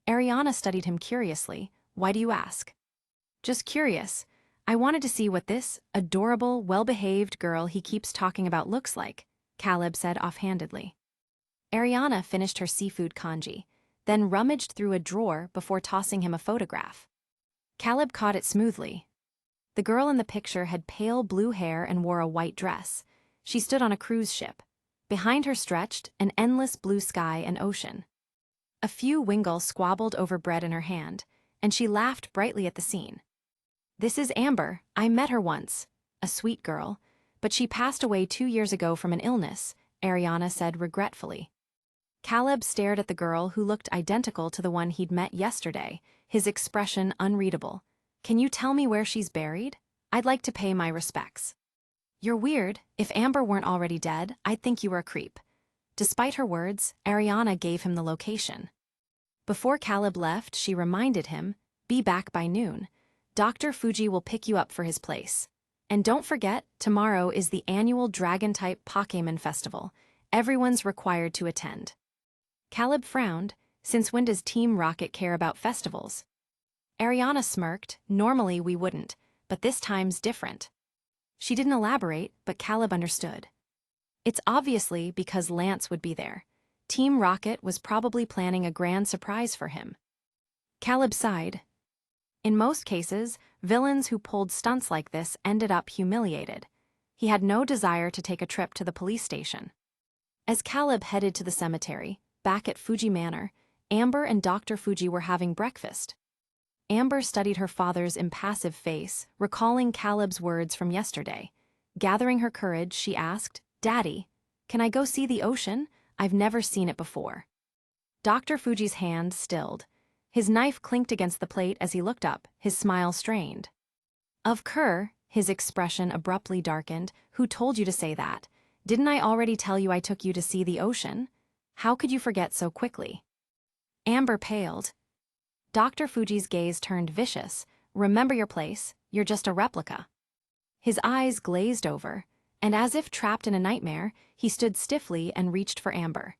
Ariana studied him curiously. Why do you ask? Just curious. I wanted to see what this adorable, well-behaved girl he keeps talking about looks like, Caleb said offhandedly. Ariana finished her seafood kanji, then rummaged through a drawer before tossing him a photograph. Caleb caught it smoothly. The girl in the picture had pale blue hair and wore a white dress. She stood on a cruise ship. Behind her stretched an endless blue sky and ocean. A few Wingull squabbled over bread in her hand, and she laughed brightly at the scene. This is Amber. I met her once. A sweet girl. But she passed away 2 years ago from an illness, Ariana said regretfully. Caleb stared at the girl who looked identical to the one he'd met yesterday, his expression unreadable. Can you tell me where she's buried? I'd like to pay my respects. You're weird. If Amber weren't already dead, I'd think you were a creep. Despite her words, Ariana gave him the location. Before Caleb left, she reminded him, be back by noon. Dr. Fuji will pick you up for his place. And don't forget, tomorrow is the annual Dragon-type Pokémon Festival. Everyone's required to attend. Caleb frowned. Since when does Team Rocket care about festivals? Ariana smirked. Normally we wouldn't, but this time's different. She didn't elaborate, but Caleb understood. It's obviously because Lance would be there. Team Rocket was probably planning a grand surprise for him. Caleb sighed. In most cases, villains who pulled stunts like this ended up humiliated. He had no desire to take a trip to the police station. As Caleb headed to the cemetery, back at Fuji Manor, Amber and Dr. Fuji were having breakfast. Amber studied her father's impassive face, recalling Caleb's words from yesterday. Gathering her courage, she asked, Daddy, can I go see the ocean? I've never seen it before. Dr. Fuji's hand stilled. His knife clinked against the plate as he looked up, his smile strained. Of Kerr, his expression abruptly darkened. Who told you to say that? Didn't I already tell you I took you to see the ocean? How could you forget so quickly? Amber paled. Dr. Fuji's gaze turned vicious. Remember your place, you're just a replica. His eyes glazed over, and as if trapped in a nightmare, he stood stiffly and reached for Amber.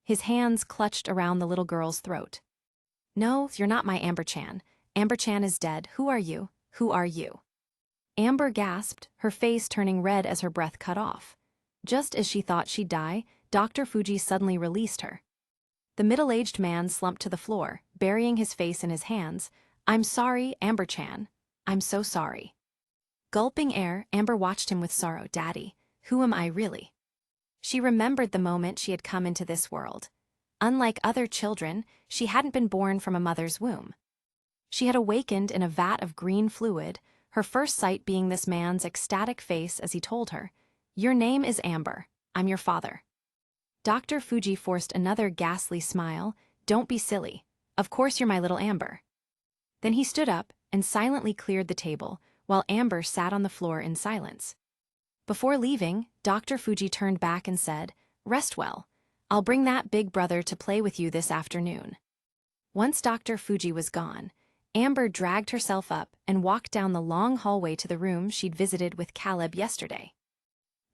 His hands clutched around the little girl's throat. No, you're not my Amber-chan. Amber-chan is dead. Who are you? Who are you? Amber gasped, her face turning red as her breath cut off. Just as she thought she'd die, Dr. Fuji suddenly released her. The middle-aged man slumped to the floor, burying his face in his hands. I'm sorry, Amber-chan. I'm so sorry. Gulping air, Amber watched him with sorrow. Daddy, who am I really? She remembered the moment she had come into this world. Unlike other children, she hadn't been born from a mother's womb. She had awakened in a vat of green fluid, her first sight being this man's ecstatic face as he told her, Your name is Amber. I'm your father. Dr. Fuji forced another ghastly smile. Don't be silly. Of course you're my little Amber. Then he stood up and silently cleared the table, while Amber sat on the floor in silence. Before leaving, Dr. Fuji turned back and said, Rest well. I'll bring that big brother to play with you this afternoon. Once Dr. Fuji was gone, Amber dragged herself up and walked down the long hallway to the room she'd visited with Caleb yesterday.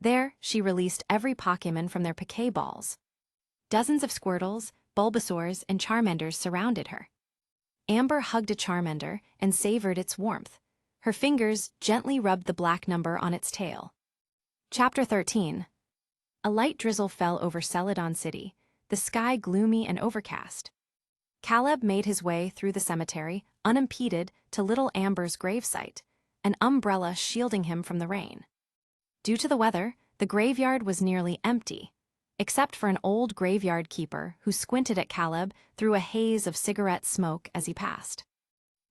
There, she released every Pokémon from their Poké balls. Dozens of Squirtles, Bulbasaurs, and Charmanders surrounded her. Amber hugged a Charmander and savored its warmth. Her fingers gently rubbed the black number on its tail. Chapter 13. A light drizzle fell over Celadon City, the sky gloomy and overcast. Caleb made his way through the cemetery, unimpeded, to little Amber's gravesite, an umbrella shielding him from the rain. Due to the weather, the graveyard was nearly empty, except for an old graveyard keeper who squinted at Caleb through a haze of cigarette smoke as he passed.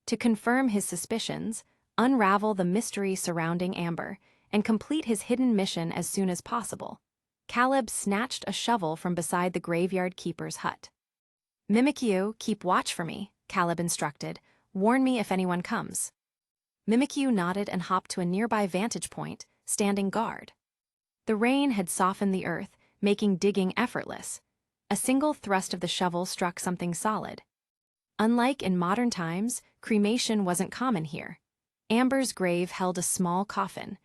To confirm his suspicions, unravel the mystery surrounding Amber, and complete his hidden mission as soon as possible, Caleb snatched a shovel from beside the graveyard keeper's hut. "Mimikyu, keep watch for me," Caleb instructed. "Warn me if anyone comes." Mimikyu nodded and hopped to a nearby vantage point, standing guard. The rain had softened the earth, making digging effortless. A single thrust of the shovel struck something solid. Unlike in modern times, cremation wasn't common here. Amber's grave held a small coffin.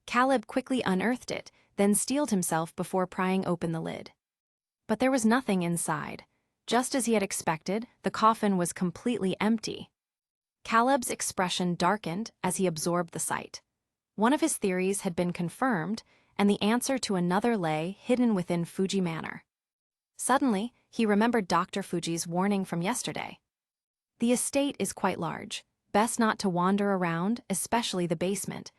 Caleb quickly unearthed it, then steeled himself before prying open the lid. But there was nothing inside. Just as he had expected, the coffin was completely empty. Caleb's expression darkened as he absorbed the sight. One of his theories had been confirmed, and the answer to another lay hidden within Fuji Manor. Suddenly, he remembered Dr. Fuji's warning from yesterday. "The estate is quite large. Best not to wander around, especially the basement.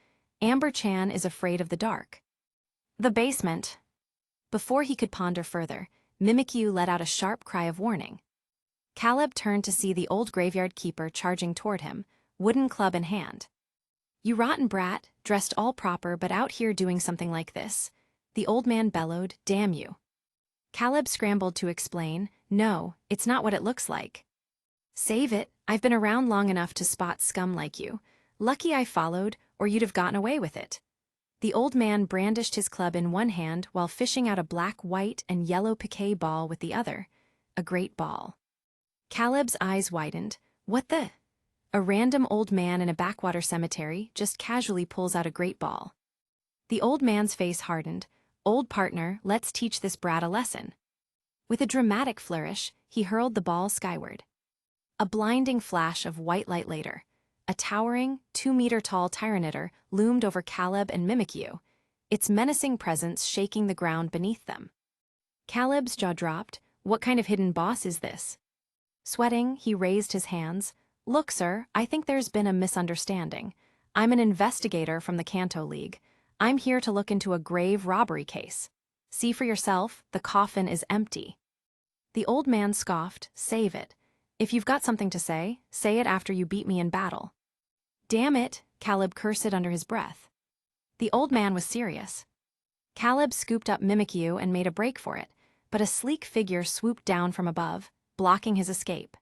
Amber-chan is afraid of the dark." The basement. Before he could ponder further, Mimikyu let out a sharp cry of warning. Caleb turned to see the old graveyard keeper charging toward him, wooden club in hand. "You rotten brat, dressed all proper but out here doing something like this," the old man bellowed. "Damn you." Caleb scrambled to explain, "No, it's not what it looks like." "Save it, I've been around long enough to spot scum like you. Lucky I followed, or you'd have gotten away with it." The old man brandished his club in one hand while fishing out a black, white, and yellow piquet ball with the other. A great ball. Caleb's eyes widened. "What the?" A random old man in a backwater cemetery just casually pulls out a great ball. The old man's face hardened. "Old partner, let's teach this brat a lesson." With a dramatic flourish, he hurled the ball skyward. A blinding flash of white light later, a towering, 2-meter-tall Tyranitar loomed over Caleb and Mimikyu, its menacing presence shaking the ground beneath them. Caleb's jaw dropped. What kind of hidden boss is this? Sweating, he raised his hands. "Look, sir, I think there's been a misunderstanding. I'm an investigator from the Kanto League. I'm here to look into a grave robbery case. See for yourself, the coffin is empty." The old man scoffed. "Save it. If you've got something to say it after you beat me in battle." "Damn it," Caleb cursed under his breath. The old man was serious. Caleb scooped up Mimikyu and made a break for it, but a sleek figure swooped down from above, blocking his escape.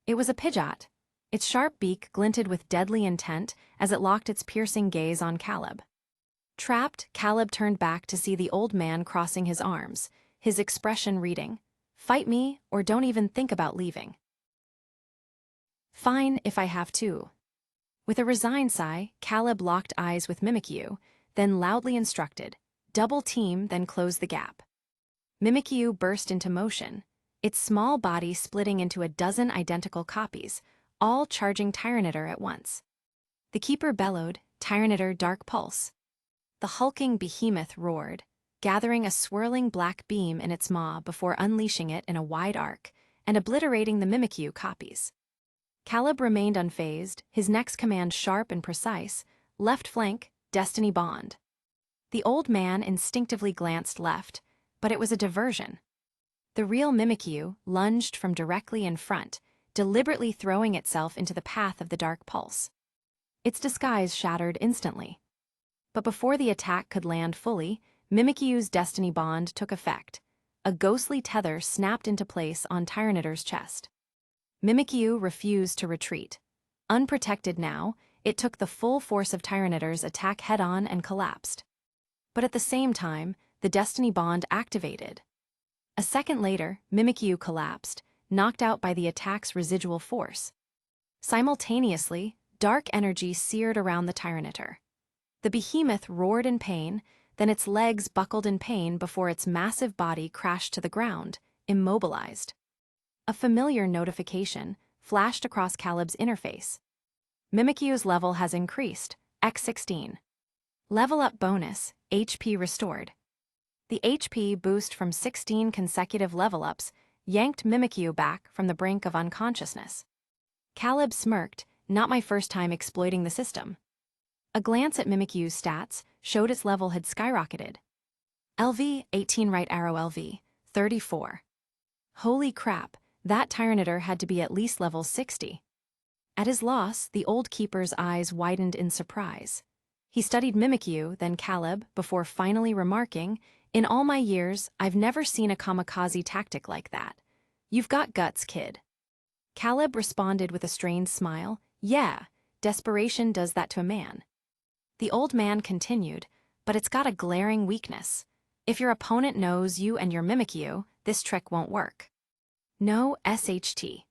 It was a Pidgeot. Its sharp beak glinted with deadly intent as it locked its piercing gaze on Caleb. Trapped, Caleb turned back to see the old man crossing his arms, his expression reading, "Fight me, or don't even think about leaving." "Fine if I have to." With a resigned sigh, Caleb locked eyes with Mimikyu, then loudly instructed, "Double team, then close the gap." Mimikyu burst into motion, its small body splitting into a dozen identical copies, all charging Tyranitar at once. The keeper bellowed, "Tyranitar Dark Pulse." The hulking behemoth roared, gathering a swirling black beam in its maw before unleashing it in a wide arc and obliterating the Mimikyu copies. Caleb remained unfazed, his next command sharp and precise, "Left flank, Destiny Bond." The old man instinctively glanced left, but it was a diversion. The real Mimikyu lunged from directly in front, deliberately throwing itself into the path of the dark pulse. Its disguise shattered instantly. But before the attack could land fully, Mimikyu's Destiny Bond took effect. A ghostly tether snapped into place on Tyranitar's chest. Mimikyu refused to retreat. Unprotected now, it took the full force of Tyranitar's attack head-on and collapsed. But at the same time, the Destiny Bond activated. A second later, Mimikyu collapsed, knocked out by the attack's residual force. Simultaneously, dark energy seared around the Tyranitar. The behemoth roared in pain, then its legs buckled in pain before its massive body crashed to the ground, immobilized. A familiar notification flashed across Caleb's interface. Mimikyu's level has increased, X16. Level up bonus, HP restored. The HP boost from 16 consecutive level ups yanked Mimikyu back from the brink of unconsciousness. Caleb smirked, "Not my first time exploiting the system." A glance at Mimikyu's stats showed its level had skyrocketed. LV, 18 right arrow LV, 34. Holy crap, that Tyranitar had to be at least level 60. At his loss, the old keeper's eyes widened in surprise. He studied Mimikyu, then Caleb, before finally remarking, In all my years, I've never seen a kamikaze tactic like that. You've got guts, kid. Caleb responded with a strained smile. Yeah, desperation does that to a man. The old man continued, but it's got a glaring weakness. If your opponent knows you and your Mimikyu, this trick won't work. No SHT.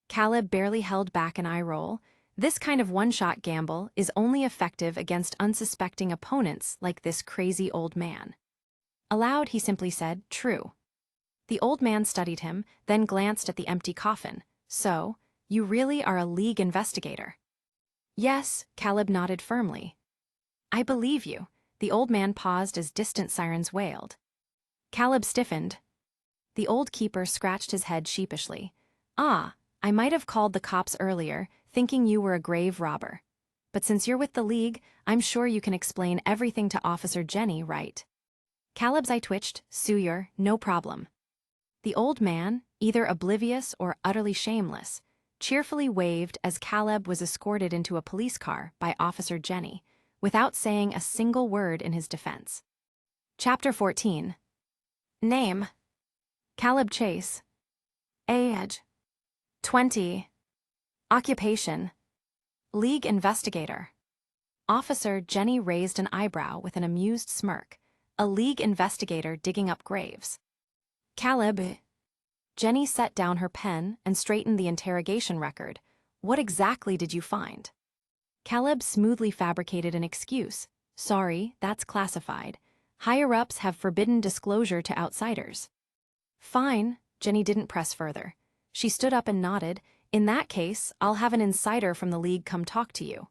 Caleb barely held back an eye roll. This kind of one-shot gamble is only effective against unsuspecting opponents like this crazy old man. Aloud, he simply said, "True." The old man studied him, then glanced at the empty coffin. "So, you really are a League investigator?" "Yes," Caleb nodded firmly. "I believe you." The old man paused as distant sirens wailed. Caleb stiffened. The old keeper scratched his head sheepishly. "Ah, I might have called the cops earlier, thinking you were a grave robber. But since you're with the League, I'm sure you can explain everything to Officer Jenny, right?" Caleb's eye twitched. "Sure, no problem." The old man, either oblivious or utterly shameless, cheerfully waved as Caleb was escorted into a police car by Officer Jenny, without saying a single word in his defense. Chapter 14. Name: Caleb Chase. Age: 20. Occupation: League investigator. Officer Jenny raised an eyebrow with an amused smirk. A League investigator digging up graves. Caleb. Jenny set down her pen and straightened the interrogation record. "What exactly did you find?" Caleb smoothly fabricated an excuse. "Sorry, that's classified. Higher-ups have forbidden disclosure to outsiders." "Fine," Jenny didn't press further. She stood up and nodded. "In that case, I'll have an insider from the League come talk to you."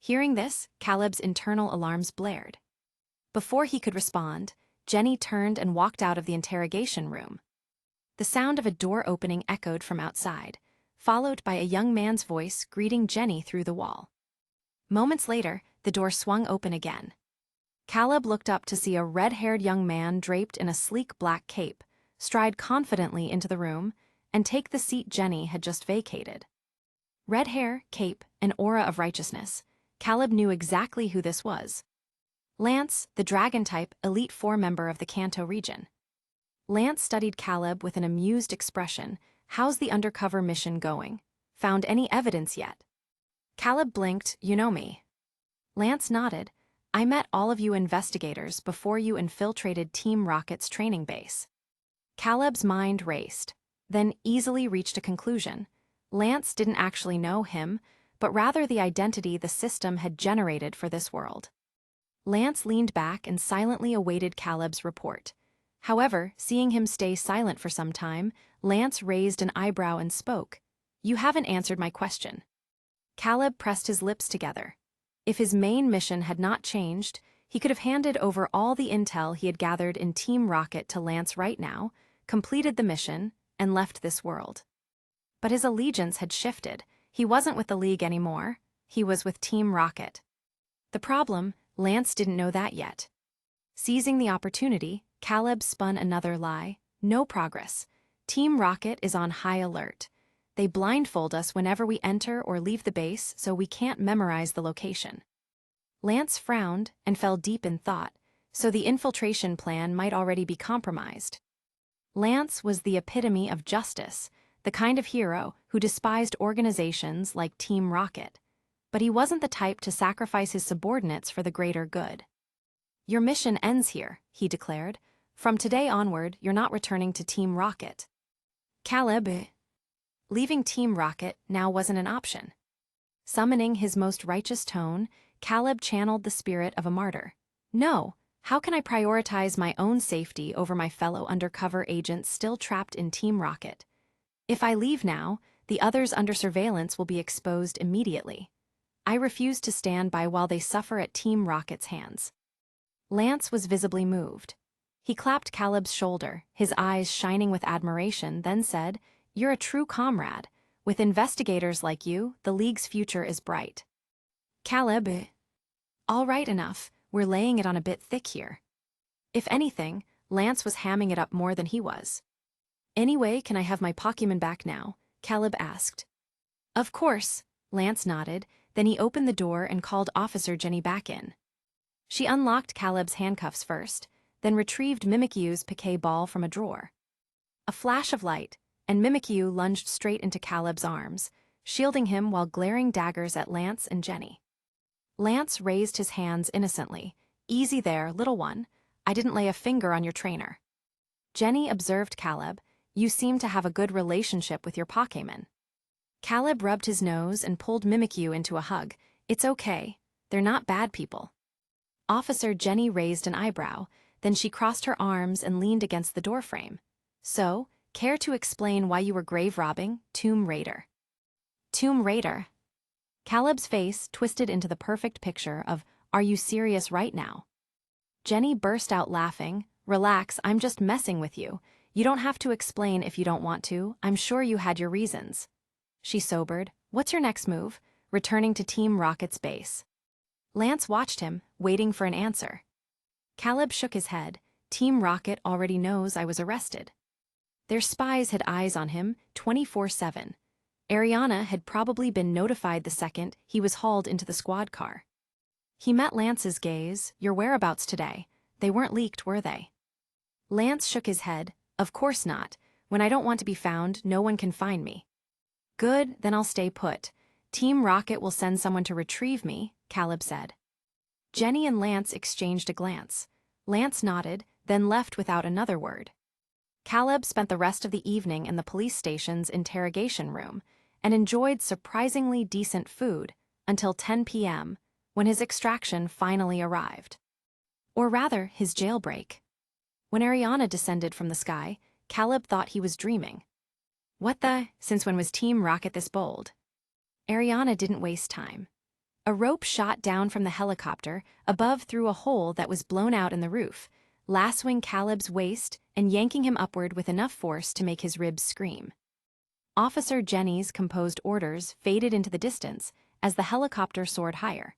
Hearing this, Caleb's internal alarms blared. Before he could respond, Jenny turned and walked out of the interrogation room. The sound of a door opening echoed from outside, followed by a young man's voice greeting Jenny through the wall. Moments later, the door swung open again. Caleb looked up to see a red-haired young man draped in a sleek black cape stride confidently into the room and take the seat Jenny had just vacated. Red hair, cape, and aura of righteousness. Caleb knew exactly who this was. Lance, the Dragon-type Elite Four member of the Kanto region. Lance studied Caleb with an amused expression. "How's the undercover mission going? Found any evidence yet?" Caleb blinked. "You know me." Lance nodded. "I met all of you investigators before you infiltrated Team Rocket's training base." Caleb's mind raced, then easily reached a conclusion. Lance didn't actually know him, but rather the identity the system had generated for this world. Lance leaned back and silently awaited Caleb's report. However, seeing him stay silent for some time, Lance raised an eyebrow and spoke. "You haven't answered my question." Caleb pressed his lips together. If his main mission had not changed, he could have handed over all the intel he had gathered in Team Rocket to Lance right now, completed the mission, and left this world. But his allegiance had shifted. He wasn't with the League anymore. He was with Team Rocket. The problem, Lance didn't know that yet. Seizing the opportunity, Caleb spun another lie. "No progress. Team Rocket is on high alert. They blindfold us whenever we enter or leave the base, so we can't memorize the location." Lance frowned and fell deep in thought, so the infiltration plan might already be compromised. Lance was the epitome of justice, the kind of hero who despised organizations like Team Rocket. But he wasn't the type to sacrifice his subordinates for the greater good. "Your mission ends here," he declared. "From today onward, you're not returning to Team Rocket." Caleb. Leaving Team Rocket now wasn't an option. Summoning his most righteous tone, Caleb channeled the spirit of a martyr. "No, how can I prioritize my own safety over my fellow undercover agents still trapped in Team Rocket? If I leave now, the others under surveillance will be exposed immediately. I refuse to stand by while they suffer at Team Rocket's hands." Lance was visibly moved. He clapped Caleb's shoulder, his eyes shining with admiration, then said, "You're a true comrade. With investigators like you, the League's future is bright." Caleb. "All right, enough. We're laying it on a bit thick here." If anything, Lance was hamming it up more than he was. "Anyway, can I have my Pokémon back now?" Caleb asked. "Of course," Lance nodded, then he opened the door and called Officer Jenny back in. She unlocked Caleb's handcuffs first, then retrieved Mimikyu's piquet ball from a drawer. A flash of light, and Mimikyu lunged straight into Caleb's arms, shielding him while glaring daggers at Lance and Jenny. Lance raised his hands innocently. "Easy there, little one. I didn't lay a finger on your trainer." Jenny observed Caleb. "You seem to have a good relationship with your Pokémon." Caleb rubbed his nose and pulled Mimikyu into a hug. "It's okay. They're not bad people." Officer Jenny raised an eyebrow, then she crossed her arms and leaned against the doorframe. "So, care to explain why you were grave robbing, Tomb Raider?" Tomb Raider. Caleb's face twisted into the perfect picture of, "Are you serious right now?" Jenny burst out laughing. "Relax, I'm just messing with you. You don't have to explain if you don't want to. I'm sure you had your reasons." She sobered. "What's your next move?" "Returning to Team Rocket's base." Lance watched him, waiting for an answer. Caleb shook his head. "Team Rocket already knows I was arrested. Their spies had eyes on him 24/7. Ariana had probably been notified the second he was hauled into the squad car." He met Lance's gaze. "Your whereabouts today? They weren't leaked, were they?" Lance shook his head. "Of course not. When I don't want to be found, no one can find me." "Good, then I'll stay put. Team Rocket will send someone to retrieve me," Caleb said. Jenny and Lance exchanged a glance. Lance nodded, then left without another word. Caleb spent the rest of the evening in the police station's interrogation room and enjoyed surprisingly decent food until 10 p.m., when his extraction finally arrived. Or rather, his jailbreak. When Ariana descended from the sky, Caleb thought he was dreaming. What the? Since when was Team Rocket this bold? Ariana didn't waste time. A rope shot down from the helicopter above through a hole that was blown out in the roof, lassoing Caleb's waist and yanking him upward with enough force to make his ribs scream. Officer Jenny's composed orders faded into the distance as the helicopter soared higher.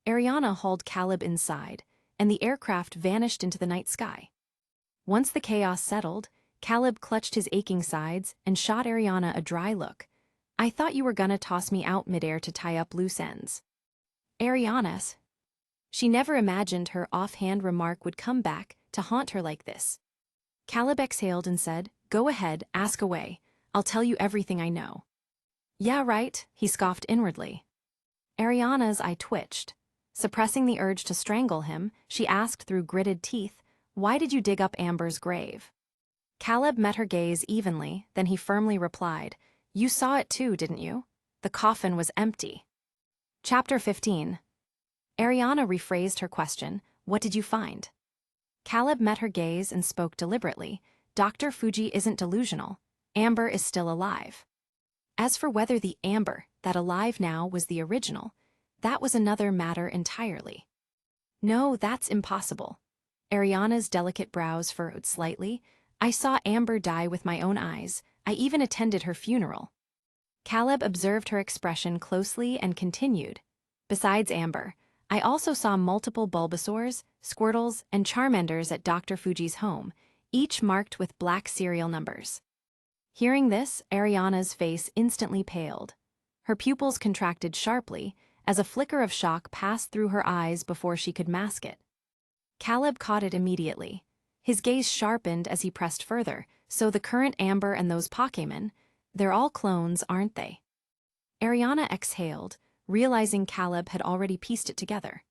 Ariana hauled Caleb inside, and the aircraft vanished into the night sky. Once the chaos settled, Caleb clutched his aching sides and shot Ariana a dry look. "I thought you were gonna toss me out midair to tie up loose ends." Ariana's. She never imagined her offhand remark would come back to haunt her like this. Caleb exhaled and said, "Go ahead, ask away. I'll tell you everything I know." "Yeah, right," he scoffed inwardly. Ariana's eye twitched. Suppressing the urge to strangle him, she asked through gritted teeth, "Why did you dig up Amber's grave?" Caleb met her gaze evenly, then he firmly replied, "You saw it too, didn't you? The coffin was empty." Chapter 15. Ariana rephrased her question, "What did you find?" Caleb met her gaze and spoke deliberately, "Dr. Fuji isn't delusional. Amber is still alive." As for whether the Amber that alive now was the original, that was another matter entirely. "No, that's impossible." Ariana's delicate brows furrowed slightly. "I saw Amber die with my own eyes. I even attended her funeral." Caleb observed her expression closely and continued, "Besides Amber, I also saw multiple Bulbasaurs, Squirtles, and Charmanders at Dr. Fuji's home, each marked with black serial numbers." Hearing this, Ariana's face instantly paled. Her pupils contracted sharply as a flicker of shock passed through her eyes before she could mask it. Caleb caught it immediately. His gaze sharpened as he pressed further. "So the current Amber and those Pokémon, they're all clones, aren't they?" Ariana exhaled, realizing Caleb had already pieced it together.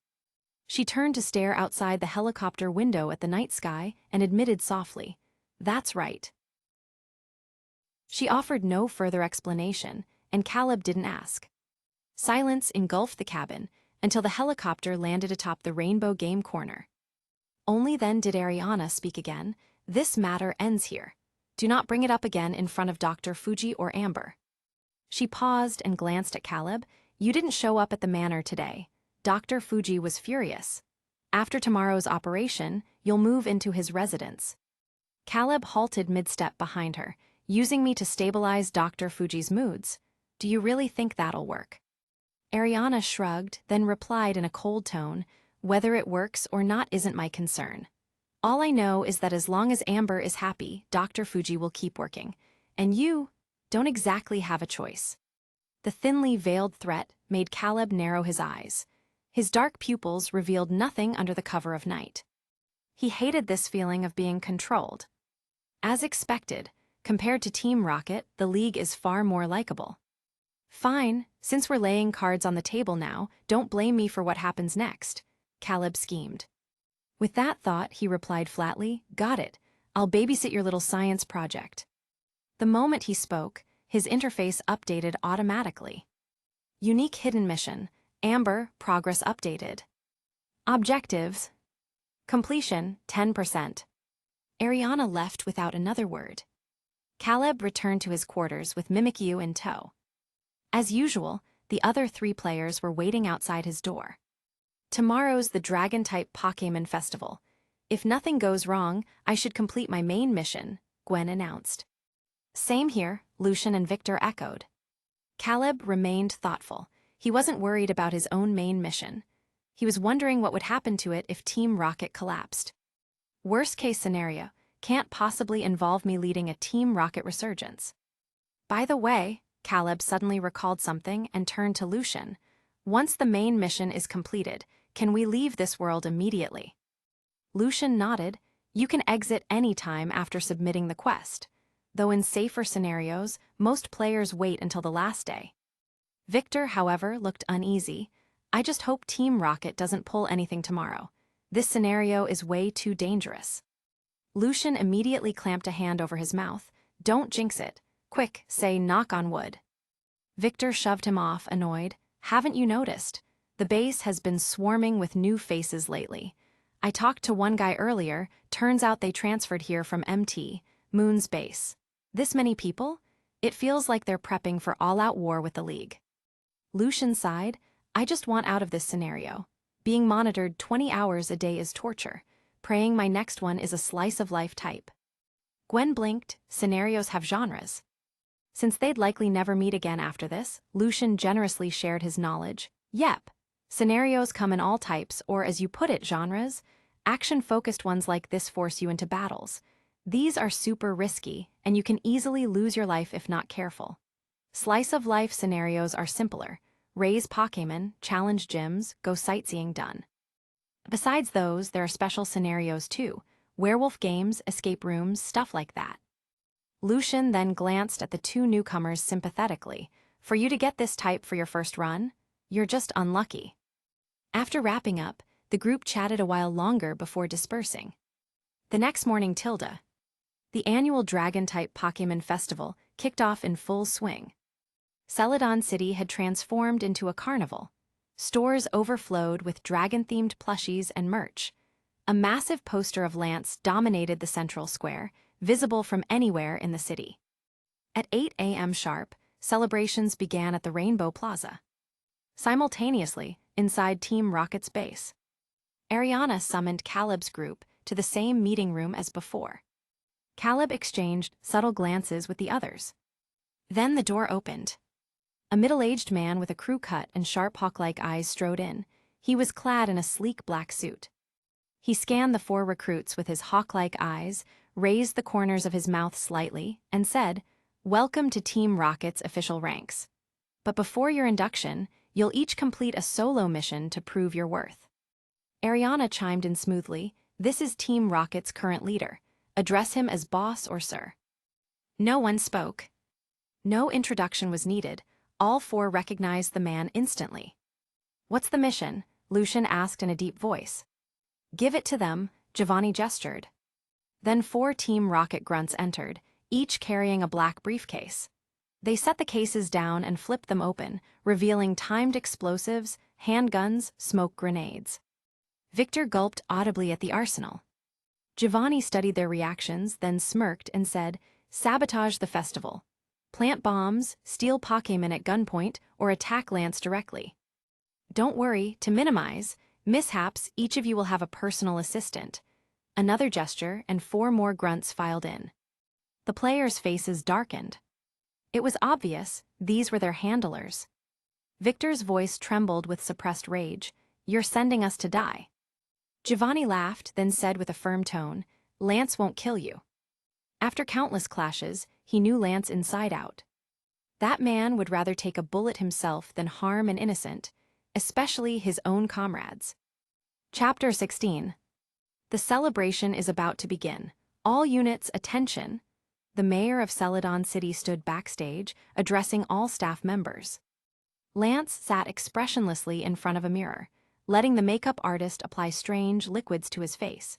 She turned to stare outside the helicopter window at the night sky and admitted softly, "That's right." She offered no further explanation, and Caleb didn't ask. Silence engulfed the cabin until the helicopter landed atop the Rainbow Game Corner. Only then did Ariana speak again. "This matter ends here. Do not bring it up again in front of Dr. Fuji or Amber." She paused and glanced at Caleb. "You didn't show up at the manor today. Dr. Fuji was furious. After tomorrow's operation, you'll move into his residence." Caleb halted mid-step behind her. "Using me to stabilize Dr. Fuji's moods. Do you really think that'll work?" Ariana shrugged, then replied in a cold tone, "Whether it works or not isn't my concern. All I know is that as long as Amber is happy, Dr. Fuji will keep working. And you don't exactly have a choice." The thinly veiled threat made Caleb narrow his eyes. His dark pupils revealed nothing under the cover of night. He hated this feeling of being controlled. As expected, compared to Team Rocket, the League is far more likable. Fine, since we're laying cards on the table now, don't blame me for what happens next, Caleb schemed. With that thought, he replied flatly, got it, I'll babysit your little science project. The moment he spoke, his interface updated automatically. Unique hidden mission, Amber, progress updated. Objectives. Completion, 10%. Ariana left without another word. Caleb returned to his quarters with Mimikyu in tow. As usual, the other 3 players were waiting outside his door. Tomorrow's the Dragon-type Pokémon Festival. If nothing goes wrong, I should complete my main mission, Gwen announced. Same here, Lucian and Victor echoed. Caleb remained thoughtful. He wasn't worried about his own main mission. He was wondering what would happen to it if Team Rocket collapsed. Worst-case scenario, can't possibly involve me leading a Team Rocket resurgence. By the way, Caleb suddenly recalled something and turned to Lucian. Once the main mission is completed, can we leave this world immediately? Lucian nodded. You can exit any time after submitting the quest, though in safer scenarios, most players wait until the last day. Victor, however, looked uneasy. I just hope Team Rocket doesn't pull anything tomorrow. This scenario is way too dangerous. Lucian immediately clamped a hand over his mouth. Don't jinx it. Quick, say knock on wood. Victor shoved him off, annoyed. Haven't you noticed? The base has been swarming with new faces lately. I talked to one guy earlier, turns out they transferred here from MT, Moon's base. This many people? It feels like they're prepping for all-out war with the League. Lucian sighed. I just want out of this scenario. Being monitored 20 hours a day is torture. Praying my next one is a slice-of-life type. Gwen blinked. Scenarios have genres. Since they'd likely never meet again after this, Lucian generously shared his knowledge. Yep. Scenarios come in all types, or as you put it, genres. Action-focused ones like this force you into battles. These are super risky, and you can easily lose your life if not careful. Slice-of-life scenarios are simpler. Raise Pokémon, challenge gyms, go sightseeing, done. Besides those, there are special scenarios too. Werewolf games, escape rooms, stuff like that. Lucian then glanced at the 2 newcomers sympathetically. For you to get this type for your first run, you're just unlucky. After wrapping up, the group chatted a while longer before dispersing. The next morning, the annual Dragon-type Pokémon Festival kicked off in full swing. Celadon City had transformed into a carnival. Stores overflowed with dragon-themed plushies and merch. A massive poster of Lance dominated the central square, visible from anywhere in the city. At 8 a.m. sharp, celebrations began at the Rainbow Plaza. Simultaneously, inside Team Rocket's base, Ariana summoned Caleb's group to the same meeting room as before. Caleb exchanged subtle glances with the others. Then the door opened. A middle-aged man with a crew cut and sharp hawk-like eyes strode in. He was clad in a sleek black suit. He scanned the 4 recruits with his hawk-like eyes, raised the corners of his mouth slightly, and said, "Welcome to Team Rocket's official ranks. But before your induction, you'll each complete a solo mission to prove your worth." Ariana chimed in smoothly, "This is Team Rocket's current leader. Address him as boss or sir." No one spoke. No introduction was needed. All 4 recognized the man instantly. "What's the mission?" Lucian asked in a deep voice. "Give it to them," Giovanni gestured. Then 4 Team Rocket grunts entered, each carrying a black briefcase. They set the cases down and flipped them open, revealing timed explosives, handguns, smoke grenades. Victor gulped audibly at the arsenal. Giovanni studied their reactions, then smirked and said, "Sabotage the festival. Plant bombs, steal Pokémon at gunpoint, or attack Lance directly. Don't worry, to minimize mishaps, each of you will have a personal assistant." Another gesture, and 4 more grunts filed in. The players' faces darkened. It was obvious, these were their handlers. Victor's voice trembled with suppressed rage. "You're sending us to die." Giovanni laughed, then said with a firm tone, "Lance won't kill you." After countless clashes, he knew Lance inside out. That man would rather take a bullet himself than harm an innocent, especially his own comrades. Chapter 16. The celebration is about to begin. All units, attention. The mayor of Celadon City stood backstage, addressing all staff members. Lance sat expressionlessly in front of a mirror, letting the makeup artist apply strange liquids to his face.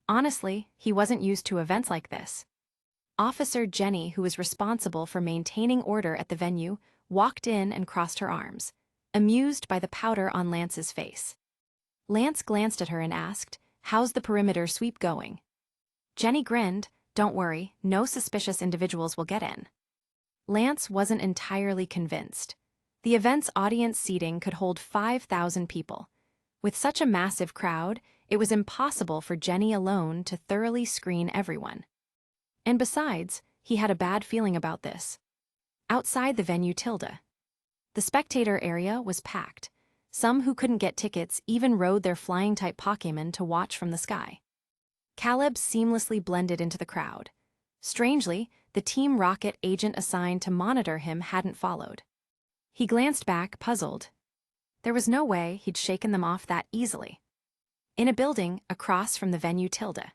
Honestly, he wasn't used to events like this. Officer Jenny, who was responsible for maintaining order at the venue, walked in and crossed her arms, amused by the powder on Lance's face. Lance glanced at her and asked, "How's the perimeter sweep going?" Jenny grinned, "Don't worry, no suspicious individuals will get in." Lance wasn't entirely convinced. The event's audience seating could hold 5,000 people. With such a massive crowd, it was impossible for Jenny alone to thoroughly screen everyone. And besides, he had a bad feeling about this. Outside the venue Tilda. The spectator area was packed. Some who couldn't get tickets even rode their flying-type Pokémon to watch from the sky. Caleb seamlessly blended into the crowd. Strangely, the Team Rocket agent assigned to monitor him hadn't followed. He glanced back, puzzled. There was no way he'd shaken them off that easily. In a building across from the venue Tilda,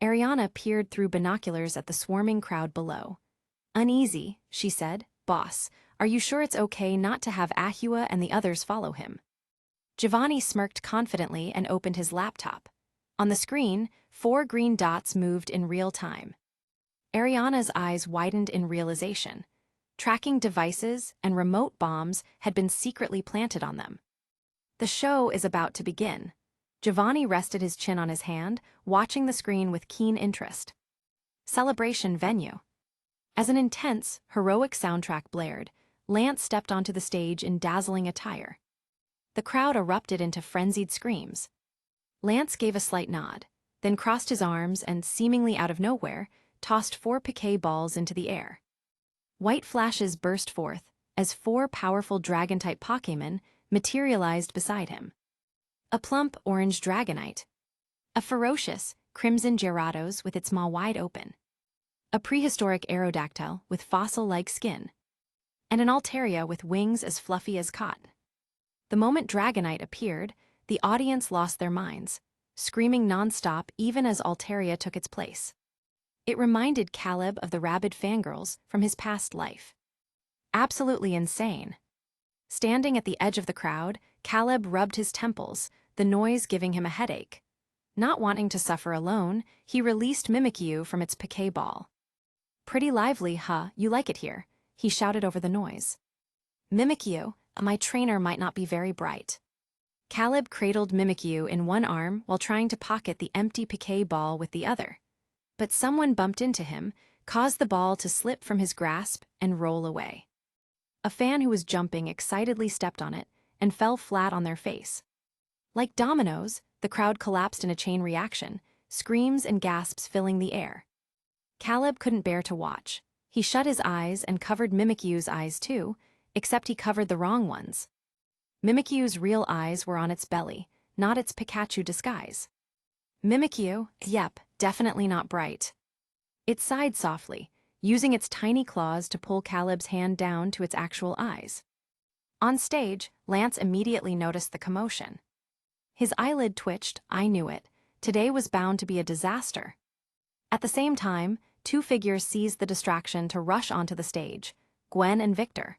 Ariana peered through binoculars at the swarming crowd below. "Uneasy," she said. "Boss, are you sure it's okay not to have Ahua and the others follow him?" Giovanni smirked confidently and opened his laptop. On the screen, 4 green dots moved in real time. Ariana's eyes widened in realization. Tracking devices and remote bombs had been secretly planted on them. The show is about to begin. Giovanni rested his chin on his hand, watching the screen with keen interest. Celebration venue. As an intense, heroic soundtrack blared, Lance stepped onto the stage in dazzling attire. The crowd erupted into frenzied screams. Lance gave a slight nod, then crossed his arms and, seemingly out of nowhere, tossed 4 piquet balls into the air. White flashes burst forth as 4 powerful dragon-type Pokémon materialized beside him. A plump orange Dragonite. A ferocious crimson Gyarados with its maw wide open. A prehistoric Aerodactyl with fossil-like skin. And an Altaria with wings as fluffy as cotton. The moment Dragonite appeared, the audience lost their minds, screaming non-stop even as Altaria took its place. It reminded Caleb of the rabid fangirls from his past life. Absolutely insane. Standing at the edge of the crowd, Caleb rubbed his temples, the noise giving him a headache. Not wanting to suffer alone, he released Mimikyu from its piquet ball. "Pretty lively, huh? You like it here?" he shouted over the noise. "Mimikyu, my trainer might not be very bright." Caleb cradled Mimikyu in one arm while trying to pocket the empty piquet ball with the other. But someone bumped into him, caused the ball to slip from his grasp and roll away. A fan who was jumping excitedly stepped on it and fell flat on their face. Like dominoes, the crowd collapsed in a chain reaction, screams and gasps filling the air. Caleb couldn't bear to watch. He shut his eyes and covered Mimikyu's eyes too, except he covered the wrong ones. Mimikyu's real eyes were on its belly, not its Pikachu disguise. Mimikyu, yep, definitely not bright. It sighed softly, using its tiny claws to pull Caleb's hand down to its actual eyes. On stage, Lance immediately noticed the commotion. His eyelid twitched. I knew it. Today was bound to be a disaster. At the same time, 2 figures seized the distraction to rush onto the stage, Gwen and Victor.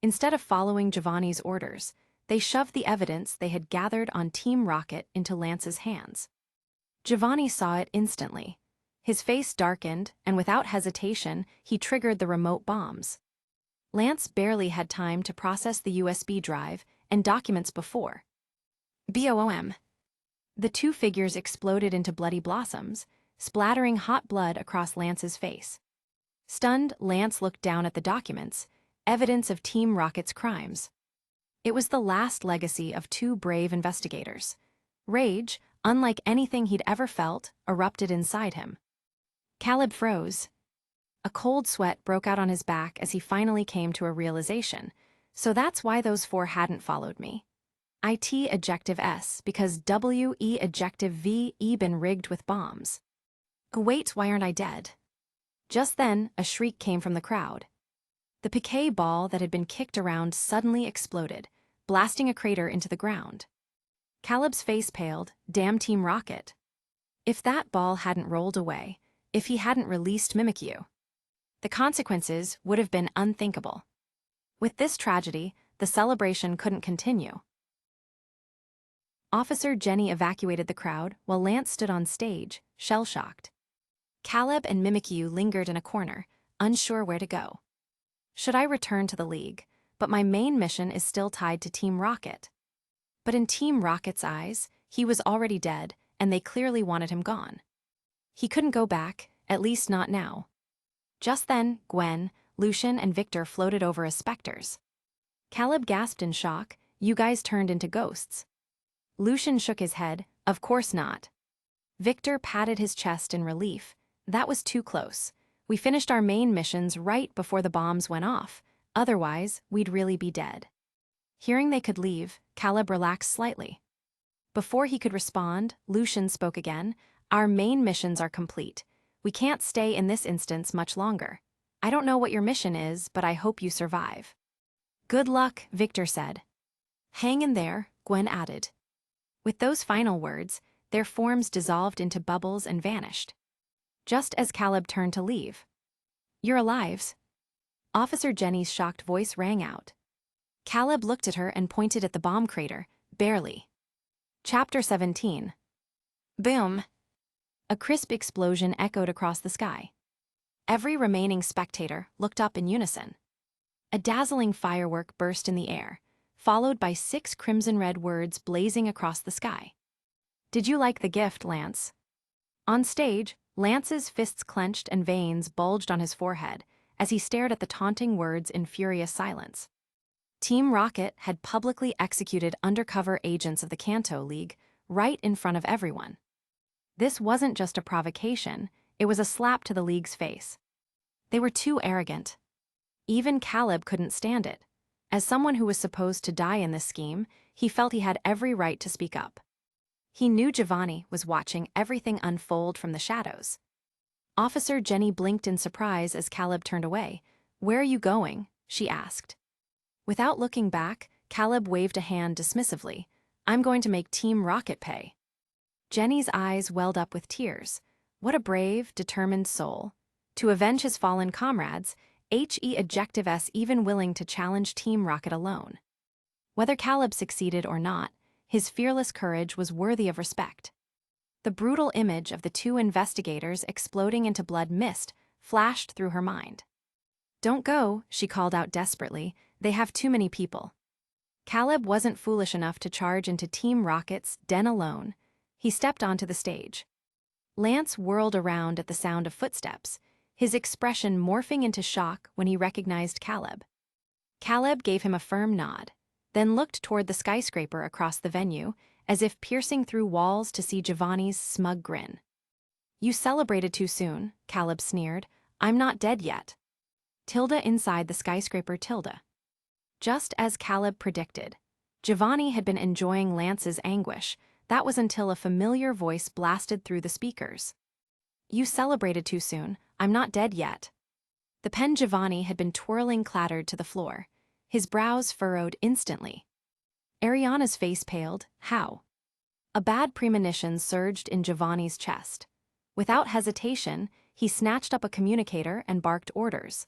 Instead of following Giovanni's orders, they shoved the evidence they had gathered on Team Rocket into Lance's hands. Giovanni saw it instantly. His face darkened, and without hesitation, he triggered the remote bombs. Lance barely had time to process the USB drive and documents before. BOOM. The 2 figures exploded into bloody blossoms, splattering hot blood across Lance's face. Stunned, Lance looked down at the documents, evidence of Team Rocket's crimes. It was the last legacy of 2 brave investigators. Rage, unlike anything he'd ever felt, erupted inside him. Caleb froze. A cold sweat broke out on his back as he finally came to a realization. So that's why those 4 hadn't followed me. IT ejective S because WE ejective VE been rigged with bombs. Wait, why aren't I dead? Just then, a shriek came from the crowd. The piquet ball that had been kicked around suddenly exploded, blasting a crater into the ground. Caleb's face paled. Damn Team Rocket. If that ball hadn't rolled away, if he hadn't released Mimikyu, the consequences would have been unthinkable. With this tragedy, the celebration couldn't continue. Officer Jenny evacuated the crowd while Lance stood on stage, shell-shocked. Caleb and Mimikyu lingered in a corner, unsure where to go. Should I return to the League? But my main mission is still tied to Team Rocket. But in Team Rocket's eyes, he was already dead, and they clearly wanted him gone. He couldn't go back, at least not now. Just then, Gwen, Lucian, and Victor floated over as specters. Caleb gasped in shock. You guys turned into ghosts. Lucian shook his head. Of course not. Victor patted his chest in relief. That was too close. We finished our main missions right before the bombs went off. Otherwise, we'd really be dead. Hearing they could leave, Caleb relaxed slightly. Before he could respond, Lucian spoke again. Our main missions are complete. We can't stay in this instance much longer. I don't know what your mission is, but I hope you survive. Good luck, Victor said. Hang in there, Gwen added. With those final words, their forms dissolved into bubbles and vanished. Just as Caleb turned to leave. You're alive. Officer Jenny's shocked voice rang out. Caleb looked at her and pointed at the bomb crater, barely. Chapter 17. Boom. A crisp explosion echoed across the sky. Every remaining spectator looked up in unison. A dazzling firework burst in the air, followed by 6 crimson-red words blazing across the sky. Did you like the gift, Lance? On stage, Lance's fists clenched and veins bulged on his forehead as he stared at the taunting words in furious silence. Team Rocket had publicly executed undercover agents of the Kanto League right in front of everyone. This wasn't just a provocation, it was a slap to the League's face. They were too arrogant. Even Caleb couldn't stand it. As someone who was supposed to die in this scheme, he felt he had every right to speak up. He knew Giovanni was watching everything unfold from the shadows. Officer Jenny blinked in surprise as Caleb turned away. Where are you going? She asked. Without looking back, Caleb waved a hand dismissively. I'm going to make Team Rocket pay. Jenny's eyes welled up with tears. What a brave, determined soul. To avenge his fallen comrades, He-adjectives even willing to challenge Team Rocket alone. Whether Caleb succeeded or not, his fearless courage was worthy of respect. The brutal image of the 2 investigators exploding into blood mist flashed through her mind. Don't go, she called out desperately, they have too many people. Caleb wasn't foolish enough to charge into Team Rocket's den alone. He stepped onto the stage. Lance whirled around at the sound of footsteps, his expression morphing into shock when he recognized Caleb. Caleb gave him a firm nod, then looked toward the skyscraper across the venue, as if piercing through walls to see Giovanni's smug grin. You celebrated too soon, Caleb sneered. I'm not dead yet. Tilda inside the skyscraper Tilda. Just as Caleb predicted, Giovanni had been enjoying Lance's anguish. That was until a familiar voice blasted through the speakers. You celebrated too soon. I'm not dead yet. The pen Giovanni had been twirling clattered to the floor, his brows furrowed instantly. Ariana's face paled. How? A bad premonition surged in Giovanni's chest. Without hesitation, he snatched up a communicator and barked orders.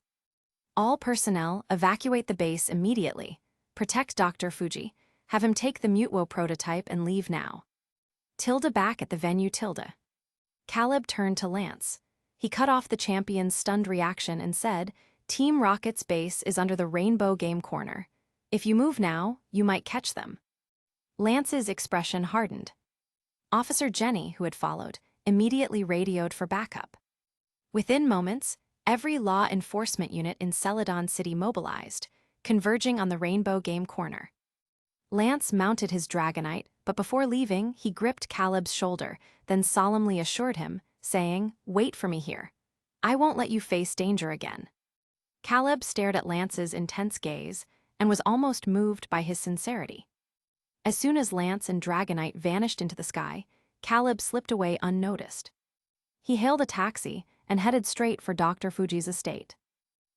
All personnel, evacuate the base immediately. Protect Dr. Fuji. Have him take the Mutewo prototype and leave now. Tilda back at the venue Tilda. Caleb turned to Lance. He cut off the champion's stunned reaction and said, Team Rocket's base is under the Rainbow Game Corner. If you move now, you might catch them. Lance's expression hardened. Officer Jenny, who had followed, immediately radioed for backup. Within moments, every law enforcement unit in Celadon City mobilized, converging on the Rainbow Game Corner. Lance mounted his Dragonite, but before leaving, he gripped Caleb's shoulder, then solemnly assured him, saying, Wait for me here. I won't let you face danger again. Caleb stared at Lance's intense gaze and was almost moved by his sincerity. As soon as Lance and Dragonite vanished into the sky, Caleb slipped away unnoticed. He hailed a taxi and headed straight for Dr. Fuji's estate.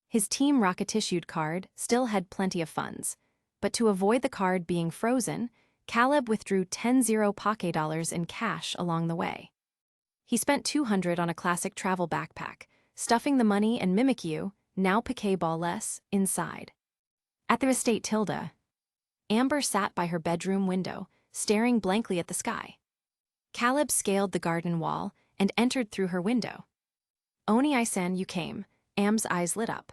His Team Rocket issued card still had plenty of funds, but to avoid the card being frozen, Caleb withdrew 10 Poké dollars in cash along the way. He spent 200 on a classic travel backpack, stuffing the money and Mimikyu, now Pokéball-less, inside. At the estate Tilda, Amber sat by her bedroom window, staring blankly at the sky. Caleb scaled the garden wall and entered through her window. Oni-san, you came. Am's eyes lit up.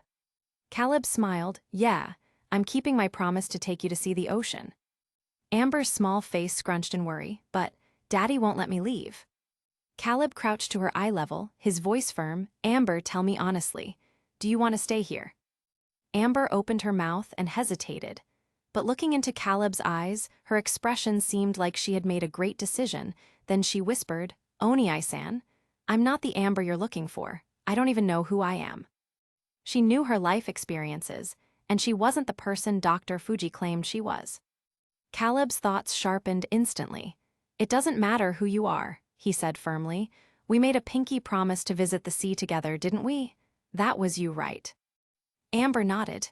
Caleb smiled. Yeah, I'm keeping my promise to take you to see the ocean. Amber's small face scrunched in worry, but Daddy won't let me leave. Caleb crouched to her eye level, his voice firm. Amber, tell me honestly, do you want to stay here? Amber opened her mouth and hesitated. But looking into Caleb's eyes, her expression seemed like she had made a great decision. Then she whispered, Oni-san, I'm not the Amber you're looking for. I don't even know who I am. She knew her life experiences, and she wasn't the person Dr. Fuji claimed she was. Caleb's thoughts sharpened instantly. It doesn't matter who you are, he said firmly. We made a pinky promise to visit the sea together, didn't we? That was you, right? Amber nodded.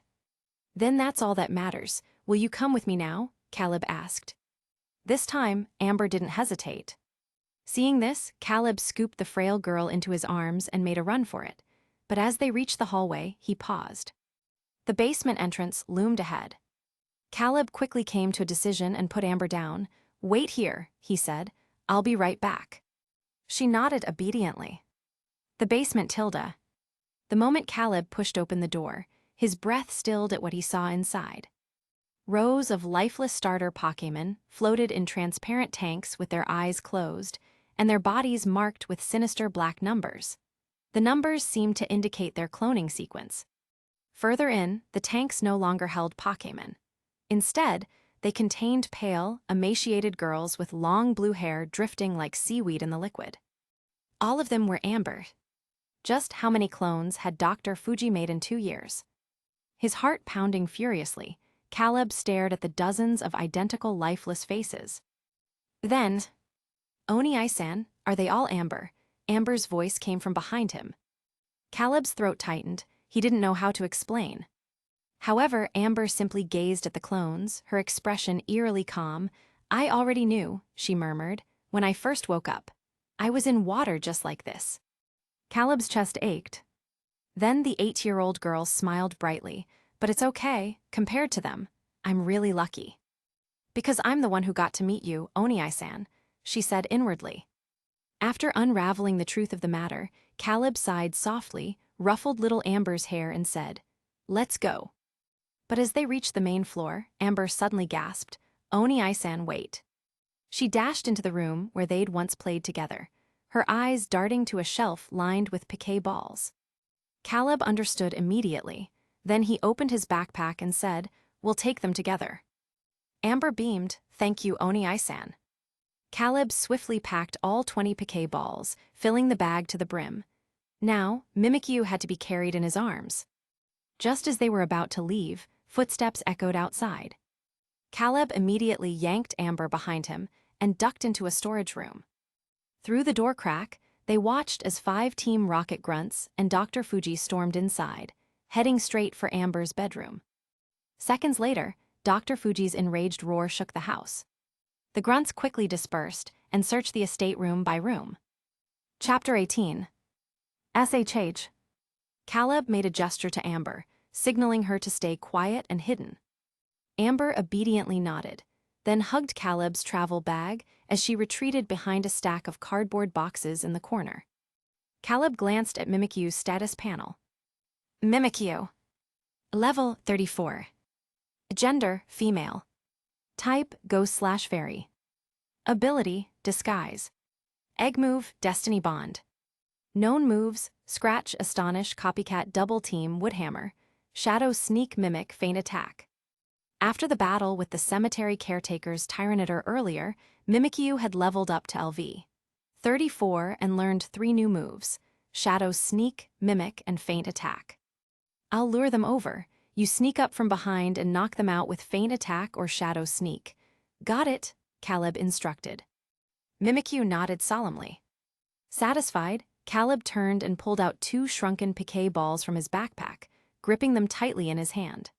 Then that's all that matters. Will you come with me now? Caleb asked. This time, Amber didn't hesitate. Seeing this, Caleb scooped the frail girl into his arms and made a run for it. But as they reached the hallway, he paused. The basement entrance loomed ahead. Caleb quickly came to a decision and put Amber down. Wait here, he said. I'll be right back. She nodded obediently. The basement Tilda. The moment Caleb pushed open the door, his breath stilled at what he saw inside. Rows of lifeless starter Pokémon floated in transparent tanks with their eyes closed, and their bodies marked with sinister black numbers. The numbers seemed to indicate their cloning sequence. Further in, the tanks no longer held Pokémon. Instead, they contained pale, emaciated girls with long blue hair drifting like seaweed in the liquid. All of them were Amber. Just how many clones had Dr. Fuji made in 2 years? His heart pounding furiously, Caleb stared at the dozens of identical lifeless faces. Then, Oni-san, are they all Amber? Amber's voice came from behind him. Caleb's throat tightened. He didn't know how to explain. However, Amber simply gazed at the clones, her expression eerily calm. I already knew, she murmured, when I first woke up. I was in water just like this. Caleb's chest ached. Then the 8-year-old girl smiled brightly. But it's okay, compared to them. I'm really lucky. Because I'm the one who got to meet you, Oni-san, she said inwardly. After unraveling the truth of the matter, Caleb sighed softly, ruffled little Amber's hair and said, Let's go. But as they reached the main floor, Amber suddenly gasped, Oni-san, wait. She dashed into the room where they'd once played together, her eyes darting to a shelf lined with piquet balls. Caleb understood immediately. Then he opened his backpack and said, We'll take them together. Amber beamed, Thank you, Oni-san. Caleb swiftly packed all 20 piquet balls, filling the bag to the brim. Now, Mimikyu had to be carried in his arms. Just as they were about to leave, footsteps echoed outside. Caleb immediately yanked Amber behind him and ducked into a storage room. Through the door crack, they watched as 5 Team Rocket grunts and Dr. Fuji stormed inside, heading straight for Amber's bedroom. Seconds later, Dr. Fuji's enraged roar shook the house. The grunts quickly dispersed and searched the estate room by room. Chapter 18. SHH. Caleb made a gesture to Amber, signaling her to stay quiet and hidden. Amber obediently nodded, then hugged Caleb's travel bag as she retreated behind a stack of cardboard boxes in the corner. Caleb glanced at Mimikyu's status panel. Mimikyu. Level 34. Gender, female. Type, ghost/fairy. Ability, disguise. Egg move, destiny bond. Known moves, scratch, astonish, copycat, double team, woodhammer, shadow, sneak, mimic, feint attack. After the battle with the cemetery caretaker's Tyranitar earlier, Mimikyu had leveled up to LV 34 and learned 3 new moves, shadow, sneak, mimic, and feint attack. I'll lure them over. You sneak up from behind and knock them out with feint attack or shadow sneak. Got it, Caleb instructed. Mimikyu nodded solemnly. Satisfied, Caleb turned and pulled out 2 shrunken piquet balls from his backpack, gripping them tightly in his hand.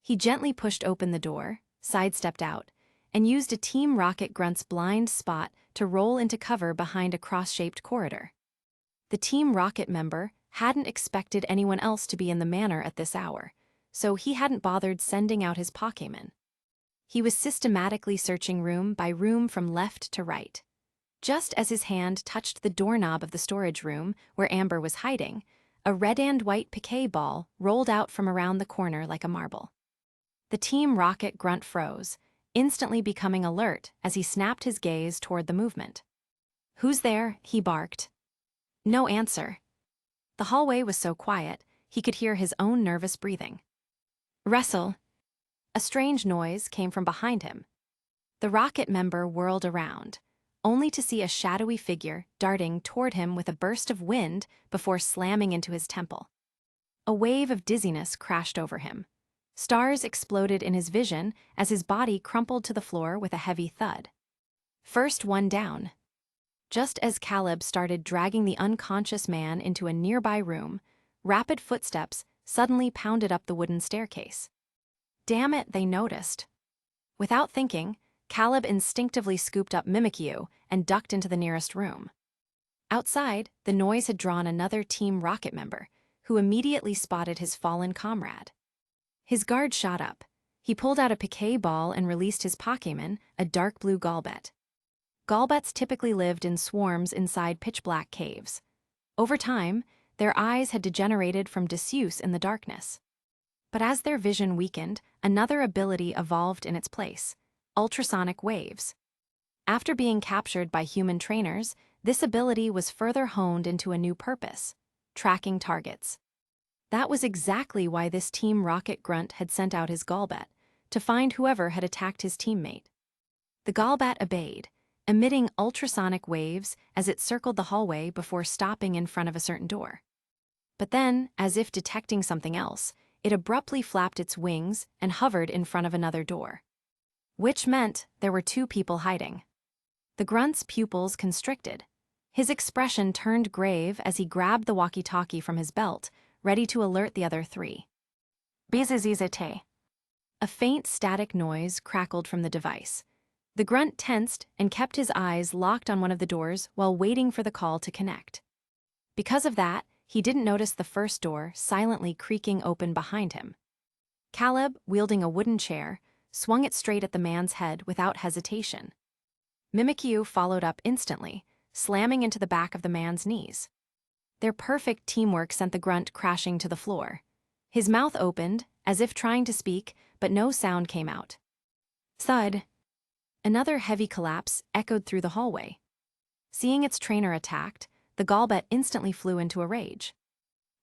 He gently pushed open the door, sidestepped out, and used a Team Rocket grunt's blind spot to roll into cover behind a cross-shaped corridor. The Team Rocket member hadn't expected anyone else to be in the manor at this hour, so he hadn't bothered sending out his Pokémon. He was systematically searching room by room from left to right. Just as his hand touched the doorknob of the storage room where Amber was hiding, a red and white piquet ball rolled out from around the corner like a marble. The Team Rocket grunt froze, instantly becoming alert as he snapped his gaze toward the movement. "Who's there?" he barked. No answer. The hallway was so quiet, he could hear his own nervous breathing. "Wrestle." A strange noise came from behind him. The Rocket member whirled around, only to see a shadowy figure darting toward him with a burst of wind before slamming into his temple. A wave of dizziness crashed over him. Stars exploded in his vision as his body crumpled to the floor with a heavy thud. First one down. Just as Caleb started dragging the unconscious man into a nearby room, rapid footsteps suddenly pounded up the wooden staircase. Damn it, they noticed. Without thinking, Caleb instinctively scooped up Mimikyu and ducked into the nearest room. Outside, the noise had drawn another Team Rocket member, who immediately spotted his fallen comrade. His guard shot up. He pulled out a piquet ball and released his Pokémon, a dark blue Golbat. Golbats typically lived in swarms inside pitch-black caves. Over time, their eyes had degenerated from disuse in the darkness. But as their vision weakened, another ability evolved in its place: ultrasonic waves. After being captured by human trainers, this ability was further honed into a new purpose: tracking targets. That was exactly why this Team Rocket grunt had sent out his Golbat, to find whoever had attacked his teammate. The Golbat obeyed, emitting ultrasonic waves as it circled the hallway before stopping in front of a certain door. But then, as if detecting something else, it abruptly flapped its wings and hovered in front of another door. Which meant there were two people hiding. The grunt's pupils constricted. His expression turned grave as he grabbed the walkie-talkie from his belt, ready to alert the other three. Bizizizite. A faint static noise crackled from the device. The grunt tensed and kept his eyes locked on one of the doors while waiting for the call to connect. Because of that, he didn't notice the first door silently creaking open behind him. Caleb, wielding a wooden chair, swung it straight at the man's head without hesitation. Mimikyu followed up instantly, slamming into the back of the man's knees. Their perfect teamwork sent the grunt crashing to the floor. His mouth opened, as if trying to speak, but no sound came out. Thud. Another heavy collapse echoed through the hallway. Seeing its trainer attacked, the Golbat instantly flew into a rage.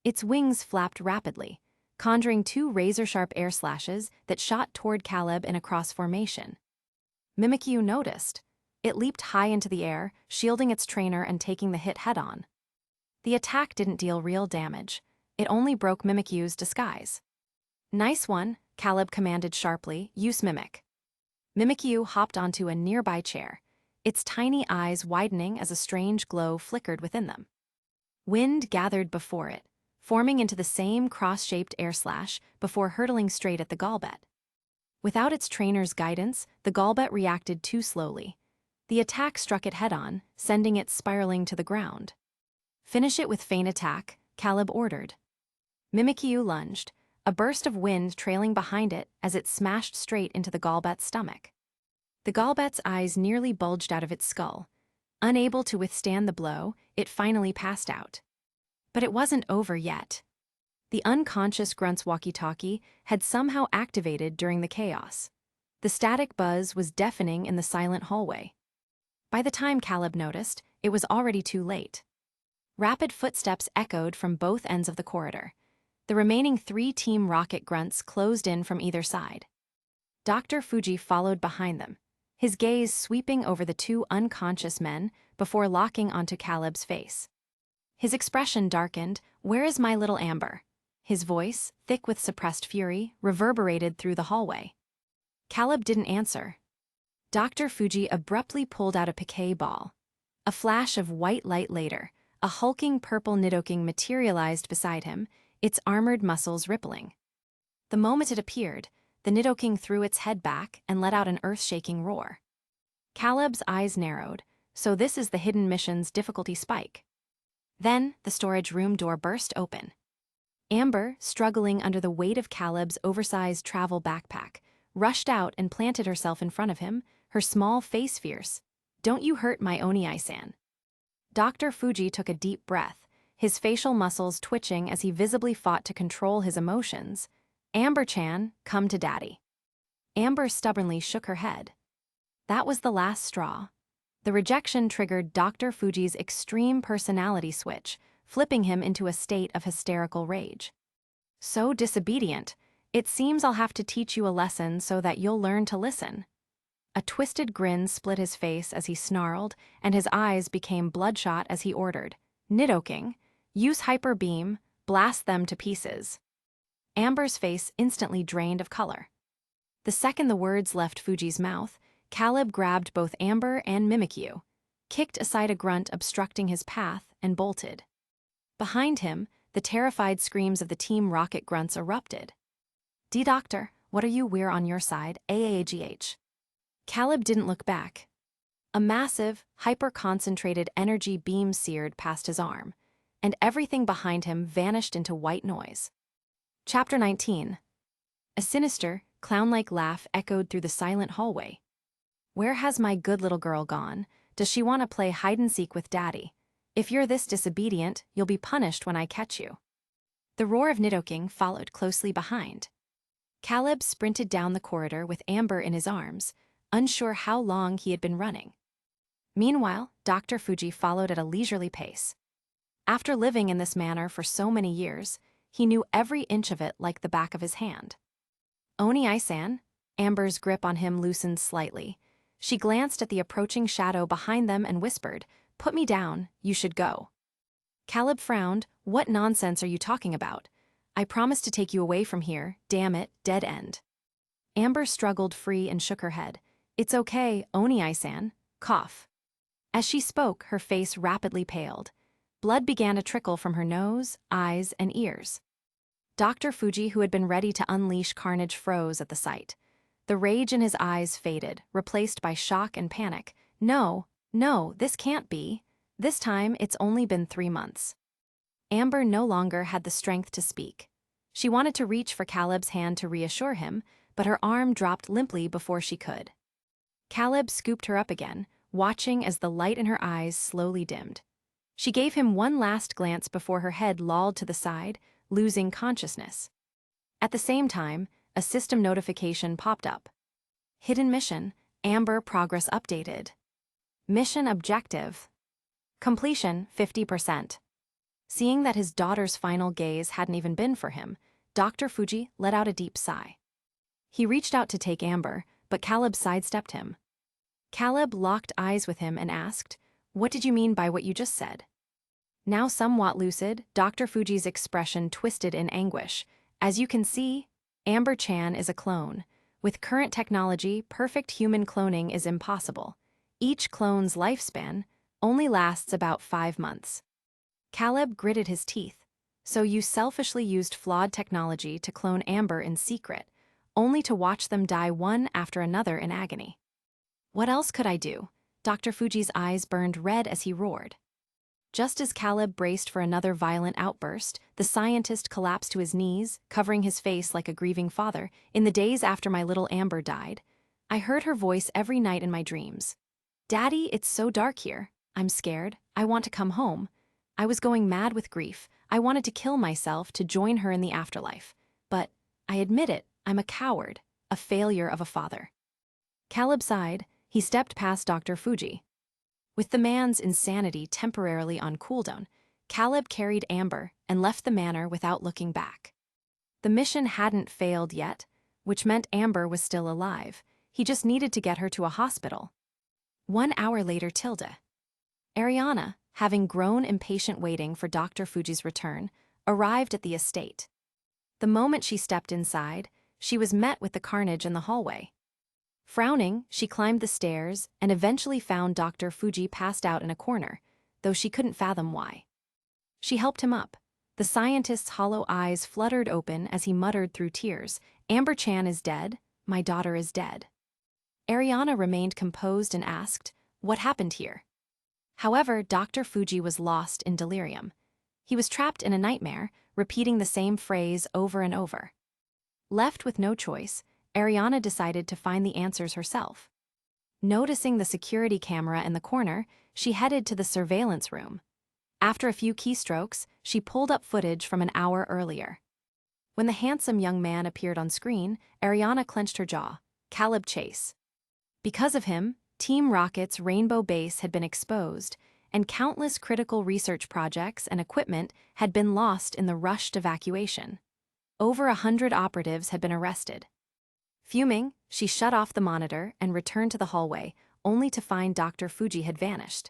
Its wings flapped rapidly, conjuring two razor-sharp air slashes that shot toward Caleb in a cross formation. Mimikyu noticed. It leaped high into the air, shielding its trainer and taking the hit head-on. The attack didn't deal real damage. It only broke Mimikyu's disguise. "Nice one," Caleb commanded sharply. "Use Mimic." Mimikyu hopped onto a nearby chair, its tiny eyes widening as a strange glow flickered within them. Wind gathered before it, forming into the same cross-shaped air slash before hurtling straight at the Golbat. Without its trainer's guidance, the Golbat reacted too slowly. The attack struck it head-on, sending it spiraling to the ground. "Finish it with feint attack," Caleb ordered. Mimikyu lunged, a burst of wind trailing behind it as it smashed straight into the Golbat's stomach. The Golbat's eyes nearly bulged out of its skull. Unable to withstand the blow, it finally passed out. But it wasn't over yet. The unconscious grunt's walkie-talkie had somehow activated during the chaos. The static buzz was deafening in the silent hallway. By the time Caleb noticed, it was already too late. Rapid footsteps echoed from both ends of the corridor. The remaining three Team Rocket grunts closed in from either side. Dr. Fuji followed behind them, his gaze sweeping over the two unconscious men before locking onto Caleb's face. His expression darkened. "Where is my little Amber?" His voice, thick with suppressed fury, reverberated through the hallway. Caleb didn't answer. Dr. Fuji abruptly pulled out a piquet ball. A flash of white light later, a hulking purple Nidoking materialized beside him, its armored muscles rippling. The moment it appeared, the Nidoking threw its head back and let out an earth-shaking roar. Caleb's eyes narrowed. So this is the hidden mission's difficulty spike. Then, the storage room door burst open. Amber, struggling under the weight of Caleb's oversized travel backpack, rushed out and planted herself in front of him, her small face fierce. "Don't you hurt my Oni-san." Dr. Fuji took a deep breath, his facial muscles twitching as he visibly fought to control his emotions. "Amber-chan, come to daddy." Amber stubbornly shook her head. That was the last straw. The rejection triggered Dr. Fuji's extreme personality switch, flipping him into a state of hysterical rage. "So disobedient. It seems I'll have to teach you a lesson so that you'll learn to listen." A twisted grin split his face as he snarled, and his eyes became bloodshot as he ordered, "Nidoking, use Hyper Beam, blast them to pieces." Amber's face instantly drained of color. The second the words left Fuji's mouth, Caleb grabbed both Amber and Mimikyu, kicked aside a grunt obstructing his path, and bolted. Behind him, the terrified screams of the Team Rocket grunts erupted. "D-Doctor, what are you? We're on your side, AAGH." Caleb didn't look back. A massive, hyper-concentrated energy beam seared past his arm, and everything behind him vanished into white noise. Chapter 19. A sinister, clown-like laugh echoed through the silent hallway. "Where has my good little girl gone? Does she want to play hide-and-seek with Daddy? If you're this disobedient, you'll be punished when I catch you." The roar of Nidoking followed closely behind. Caleb sprinted down the corridor with Amber in his arms, unsure how long he had been running. Meanwhile, Dr. Fuji followed at a leisurely pace. After living in this manner for so many years, he knew every inch of it like the back of his hand. "Oni-san," Amber's grip on him loosened slightly. She glanced at the approaching shadow behind them and whispered, "Put me down, you should go." Caleb frowned. "What nonsense are you talking about? I promised to take you away from here, damn it, dead end." Amber struggled free and shook her head. "It's okay, Oni-san." Cough. As she spoke, her face rapidly paled. Blood began to trickle from her nose, eyes, and ears. Dr. Fuji, who had been ready to unleash carnage, froze at the sight. The rage in his eyes faded, replaced by shock and panic. No, this can't be. This time, it's only been 3 months." Amber no longer had the strength to speak. She wanted to reach for Caleb's hand to reassure him, but her arm dropped limply before she could. Caleb scooped her up again, watching as the light in her eyes slowly dimmed. She gave him one last glance before her head lolled to the side, losing consciousness. At the same time, a system notification popped up. "Hidden mission, Amber progress updated. Mission objective. Completion 50%. Seeing that his daughter's final gaze hadn't even been for him, Dr. Fuji let out a deep sigh. He reached out to take Amber, but Caleb sidestepped him. Caleb locked eyes with him and asked, "What did you mean by what you just said?" Now somewhat lucid, Dr. Fuji's expression twisted in anguish. "As you can see, Amber-chan is a clone. With current technology, perfect human cloning is impossible. Each clone's lifespan only lasts about 5 months." Caleb gritted his teeth. "So you selfishly used flawed technology to clone Amber in secret, only to watch them die one after another in agony." "What else could I do?" Dr. Fuji's eyes burned red as he roared. Just as Caleb braced for another violent outburst, the scientist collapsed to his knees, covering his face like a grieving father. "In the days after my little Amber died, I heard her voice every night in my dreams. Daddy, it's so dark here. I'm scared. I want to come home. I was going mad with grief. I wanted to kill myself to join her in the afterlife. But, I admit it, I'm a coward, a failure of a father." Caleb sighed. He stepped past Dr. Fuji. With the man's insanity temporarily on cooldown, Caleb carried Amber and left the manor without looking back. The mission hadn't failed yet, which meant Amber was still alive. He just needed to get her to a hospital. 1 hour later, Ariana, having grown impatient waiting for Dr. Fuji's return, arrived at the estate. The moment she stepped inside, she was met with the carnage in the hallway. Frowning, she climbed the stairs and eventually found Dr. Fuji passed out in a corner, though she couldn't fathom why. She helped him up, The scientist's hollow eyes fluttered open as he muttered through tears, "Amber-chan is dead. My daughter is dead." Ariana remained composed and asked, "What happened here?" However, Dr. Fuji was lost in delirium. He was trapped in a nightmare, repeating the same phrase over and over. Left with no choice, Ariana decided to find the answers herself. Noticing the security camera in the corner, she headed to the surveillance room. After a few keystrokes, she pulled up footage from an hour earlier. When the handsome young man appeared on screen, Ariana clenched her jaw. Caleb Chase. Because of him, Team Rocket's Rainbow Base had been exposed, and countless critical research projects and equipment had been lost in the rushed evacuation. Over 100 operatives had been arrested. Fuming, she shut off the monitor and returned to the hallway, only to find Dr. Fuji had vanished.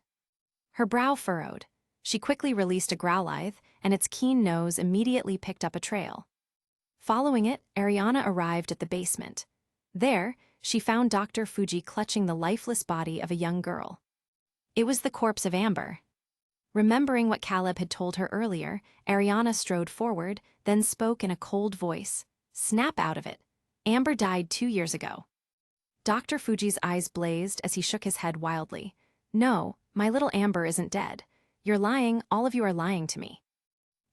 Her brow furrowed. She quickly released a growlithe, and its keen nose immediately picked up a trail. Following it, Ariana arrived at the basement. There, she found Dr. Fuji clutching the lifeless body of a young girl. It was the corpse of Amber. Remembering what Caleb had told her earlier, Ariana strode forward, then spoke in a cold voice. "Snap out of it. Amber died 2 years ago." Dr. Fuji's eyes blazed as he shook his head wildly. "No, my little Amber isn't dead. You're lying, all of you are lying to me."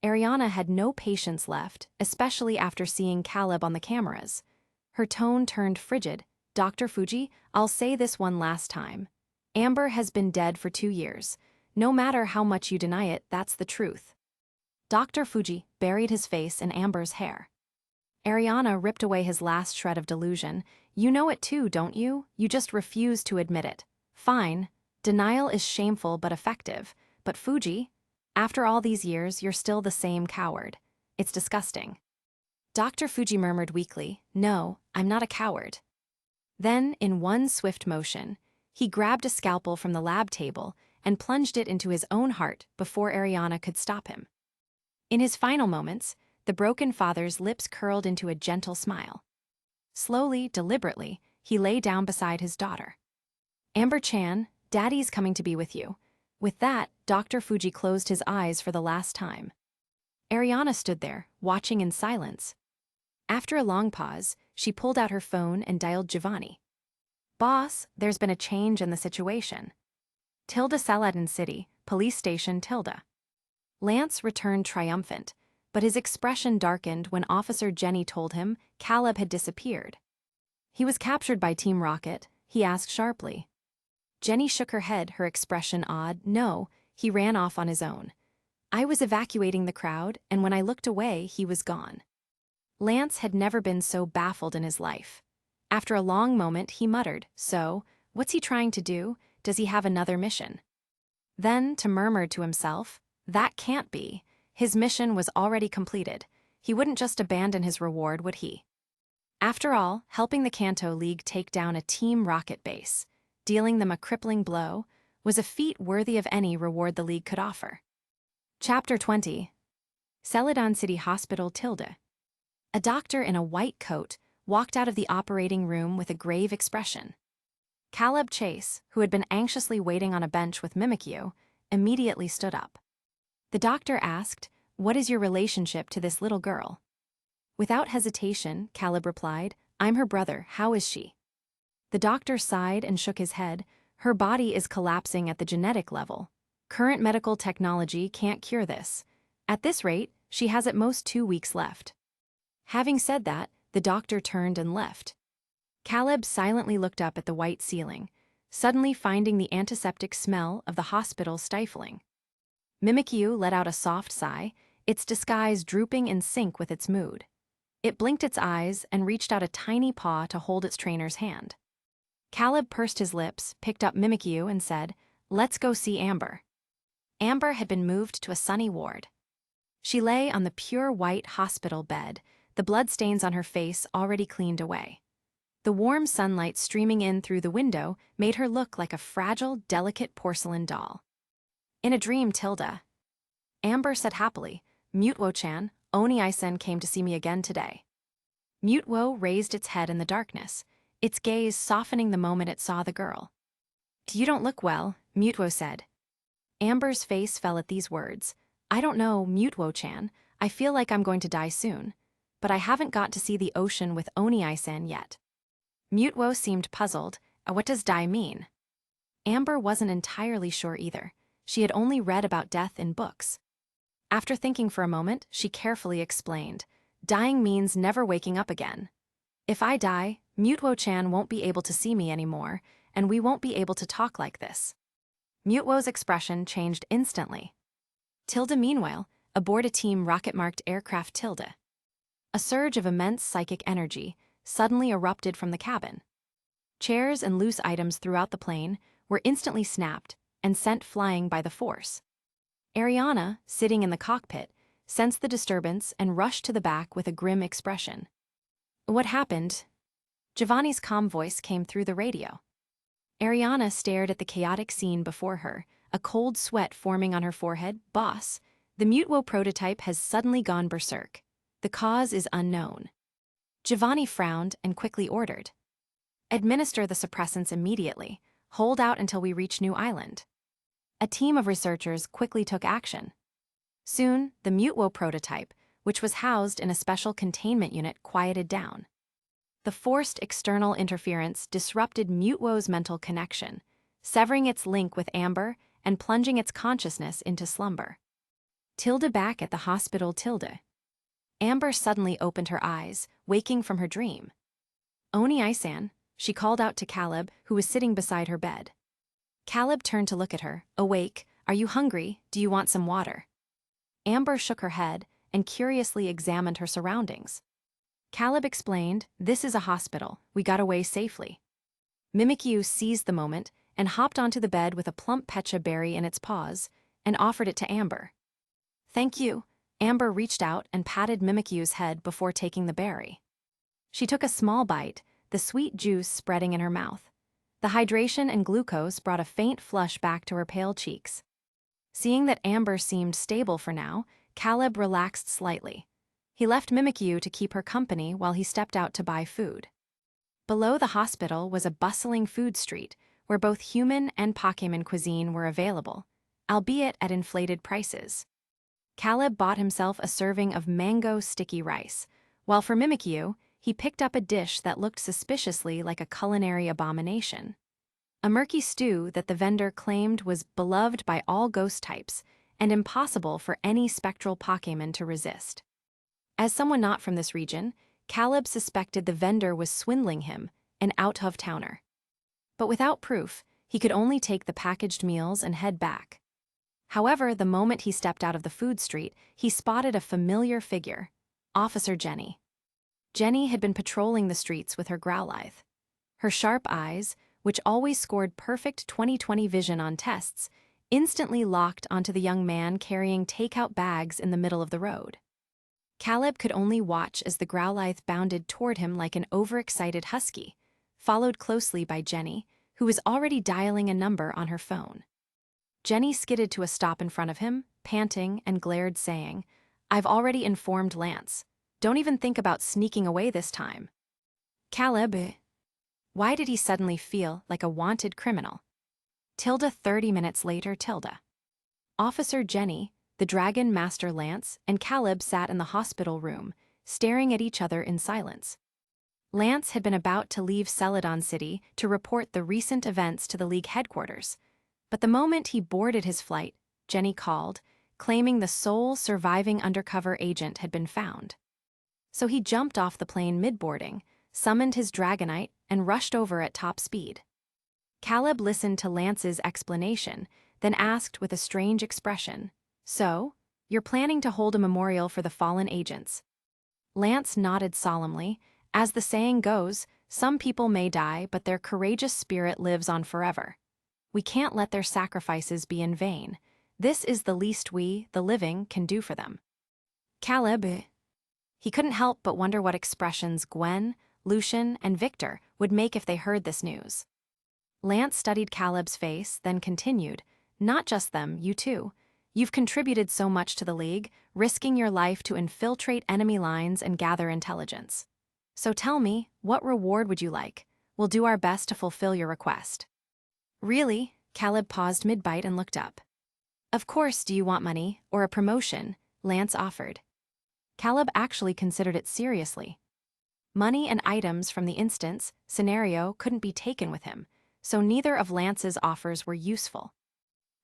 Ariana had no patience left, especially after seeing Caleb on the cameras. Her tone turned frigid. "Dr. Fuji, I'll say this one last time. Amber has been dead for 2 years. No matter how much you deny it, that's the truth." Dr. Fuji buried his face in Amber's hair. Ariana ripped away his last shred of delusion. "You know it too, don't you? You just refuse to admit it. Fine. Denial is shameful but effective. But Fuji, after all these years, you're still the same coward. It's disgusting." Dr. Fuji murmured weakly, "No, I'm not a coward." Then, in one swift motion, he grabbed a scalpel from the lab table and plunged it into his own heart before Ariana could stop him. In his final moments, the broken father's lips curled into a gentle smile. Slowly, deliberately, he lay down beside his daughter. "Amber-chan, Daddy's coming to be with you." With that, Dr. Fuji closed his eyes for the last time. Ariana stood there, watching in silence. After a long pause, she pulled out her phone and dialed Giovanni. "Boss, there's been a change in the situation." Tilda Saladin City, Police Station Tilda. Lance returned triumphant, but his expression darkened when Officer Jenny told him Caleb had disappeared. "He was captured by Team Rocket," he asked sharply. Jenny shook her head, her expression odd. "No, he ran off on his own. I was evacuating the crowd, and when I looked away, he was gone." Lance had never been so baffled in his life. After a long moment, he muttered, "So, what's he trying to do? Does he have another mission?" Then, to murmur to himself, "That can't be. His mission was already completed. He wouldn't just abandon his reward, would he?" After all, helping the Kanto League take down a Team Rocket base, dealing them a crippling blow, was a feat worthy of any reward the League could offer. Chapter 20. Celadon City Hospital Tilda. A doctor in a white coat walked out of the operating room with a grave expression. Caleb Chase, who had been anxiously waiting on a bench with Mimikyu, immediately stood up. The doctor asked, "What is your relationship to this little girl?" Without hesitation, Caleb replied, "I'm her brother. How is she?" The doctor sighed and shook his head. "Her body is collapsing at the genetic level. Current medical technology can't cure this. At this rate, she has at most 2 weeks left." Having said that, the doctor turned and left. Caleb silently looked up at the white ceiling, suddenly finding the antiseptic smell of the hospital stifling. Mimikyu let out a soft sigh, its disguise drooping in sync with its mood. It blinked its eyes and reached out a tiny paw to hold its trainer's hand. Caleb pursed his lips, picked up Mimikyu, and said, "Let's go see Amber." Amber had been moved to a sunny ward. She lay on the pure white hospital bed, the bloodstains on her face already cleaned away. The warm sunlight streaming in through the window made her look like a fragile, delicate porcelain doll. "In a dream, Tilda." Amber said happily, "Mutwo-chan, Oni-Isen came to see me again today." Mutwo raised its head in the darkness, its gaze softening the moment it saw the girl. "You don't look well," Mutwo said. Amber's face fell at these words. "I don't know, Mutwo-chan. I feel like I'm going to die soon, but I haven't got to see the ocean with Oni-san yet." Mutwo seemed puzzled. What does die mean?" Amber wasn't entirely sure either. She had only read about death in books. After thinking for a moment, she carefully explained. "Dying means never waking up again. If I die, Mutwo-chan won't be able to see me anymore, and we won't be able to talk like this." Mutwo's expression changed instantly. Tilda, meanwhile, aboard a team rocket-marked aircraft Tilda. A surge of immense psychic energy suddenly erupted from the cabin. Chairs and loose items throughout the plane were instantly snapped and sent flying by the force. Ariana, sitting in the cockpit, sensed the disturbance and rushed to the back with a grim expression. "What happened?" Giovanni's calm voice came through the radio. Ariana stared at the chaotic scene before her, a cold sweat forming on her forehead. "Boss, the Mutwo prototype has suddenly gone berserk. The cause is unknown." Giovanni frowned and quickly ordered. "Administer the suppressants immediately. Hold out until we reach New Island." A team of researchers quickly took action. Soon, the Mutwo prototype, which was housed in a special containment unit, quieted down. The forced external interference disrupted Mutwo's mental connection, severing its link with Amber and plunging its consciousness into slumber. Tilda back at the hospital. Tilda. Amber suddenly opened her eyes, waking from her dream. "Oni-san," she called out to Caleb, who was sitting beside her bed. Caleb turned to look at her. "Awake, are you hungry? Do you want some water?" Amber shook her head and curiously examined her surroundings. Caleb explained, "This is a hospital. We got away safely." Mimikyu seized the moment and hopped onto the bed with a plump pecha berry in its paws and offered it to Amber. "Thank you." Amber reached out and patted Mimikyu's head before taking the berry. She took a small bite, the sweet juice spreading in her mouth. The hydration and glucose brought a faint flush back to her pale cheeks. Seeing that Amber seemed stable for now, Caleb relaxed slightly. He left Mimikyu to keep her company while he stepped out to buy food. Below the hospital was a bustling food street where both human and Pokémon cuisine were available, albeit at inflated prices. Caleb bought himself a serving of mango sticky rice, while for Mimikyu, he picked up a dish that looked suspiciously like a culinary abomination. A murky stew that the vendor claimed was beloved by all ghost types and impossible for any spectral Pokémon to resist. As someone not from this region, Caleb suspected the vendor was swindling him, an out-of-towner. But without proof, he could only take the packaged meals and head back. However, the moment he stepped out of the food street, he spotted a familiar figure, Officer Jenny. Jenny had been patrolling the streets with her Growlithe. Her sharp eyes, which always scored perfect 20/20 vision on tests, instantly locked onto the young man carrying takeout bags in the middle of the road. Caleb could only watch as the Growlithe bounded toward him like an overexcited husky, followed closely by Jenny, who was already dialing a number on her phone. Jenny skidded to a stop in front of him, panting, and glared, saying, "I've already informed Lance. Don't even think about sneaking away this time." Caleb. Why did he suddenly feel like a wanted criminal? 30 minutes later. Officer Jenny, the Dragon Master Lance, and Caleb sat in the hospital room, staring at each other in silence. Lance had been about to leave Celadon City to report the recent events to the League headquarters, but the moment he boarded his flight, Jenny called, claiming the sole surviving undercover agent had been found. So he jumped off the plane mid-boarding, summoned his Dragonite, and rushed over at top speed. Caleb listened to Lance's explanation, then asked with a strange expression, "So, you're planning to hold a memorial for the fallen agents?" Lance nodded solemnly. As the saying goes, some people may die, but their courageous spirit lives on forever. We can't let their sacrifices be in vain. This is the least we, the living, can do for them. Caleb. He couldn't help but wonder what expressions Gwen, Lucian, and Victor would make if they heard this news. Lance studied Caleb's face, then continued, "Not just them, you too. You've contributed so much to the League, risking your life to infiltrate enemy lines and gather intelligence. So tell me, what reward would you like? We'll do our best to fulfill your request." "Really?" Caleb paused mid-bite and looked up. "Of course, do you want money, or a promotion?" Lance offered. Caleb actually considered it seriously. Money and items from the instance scenario couldn't be taken with him, so neither of Lance's offers were useful.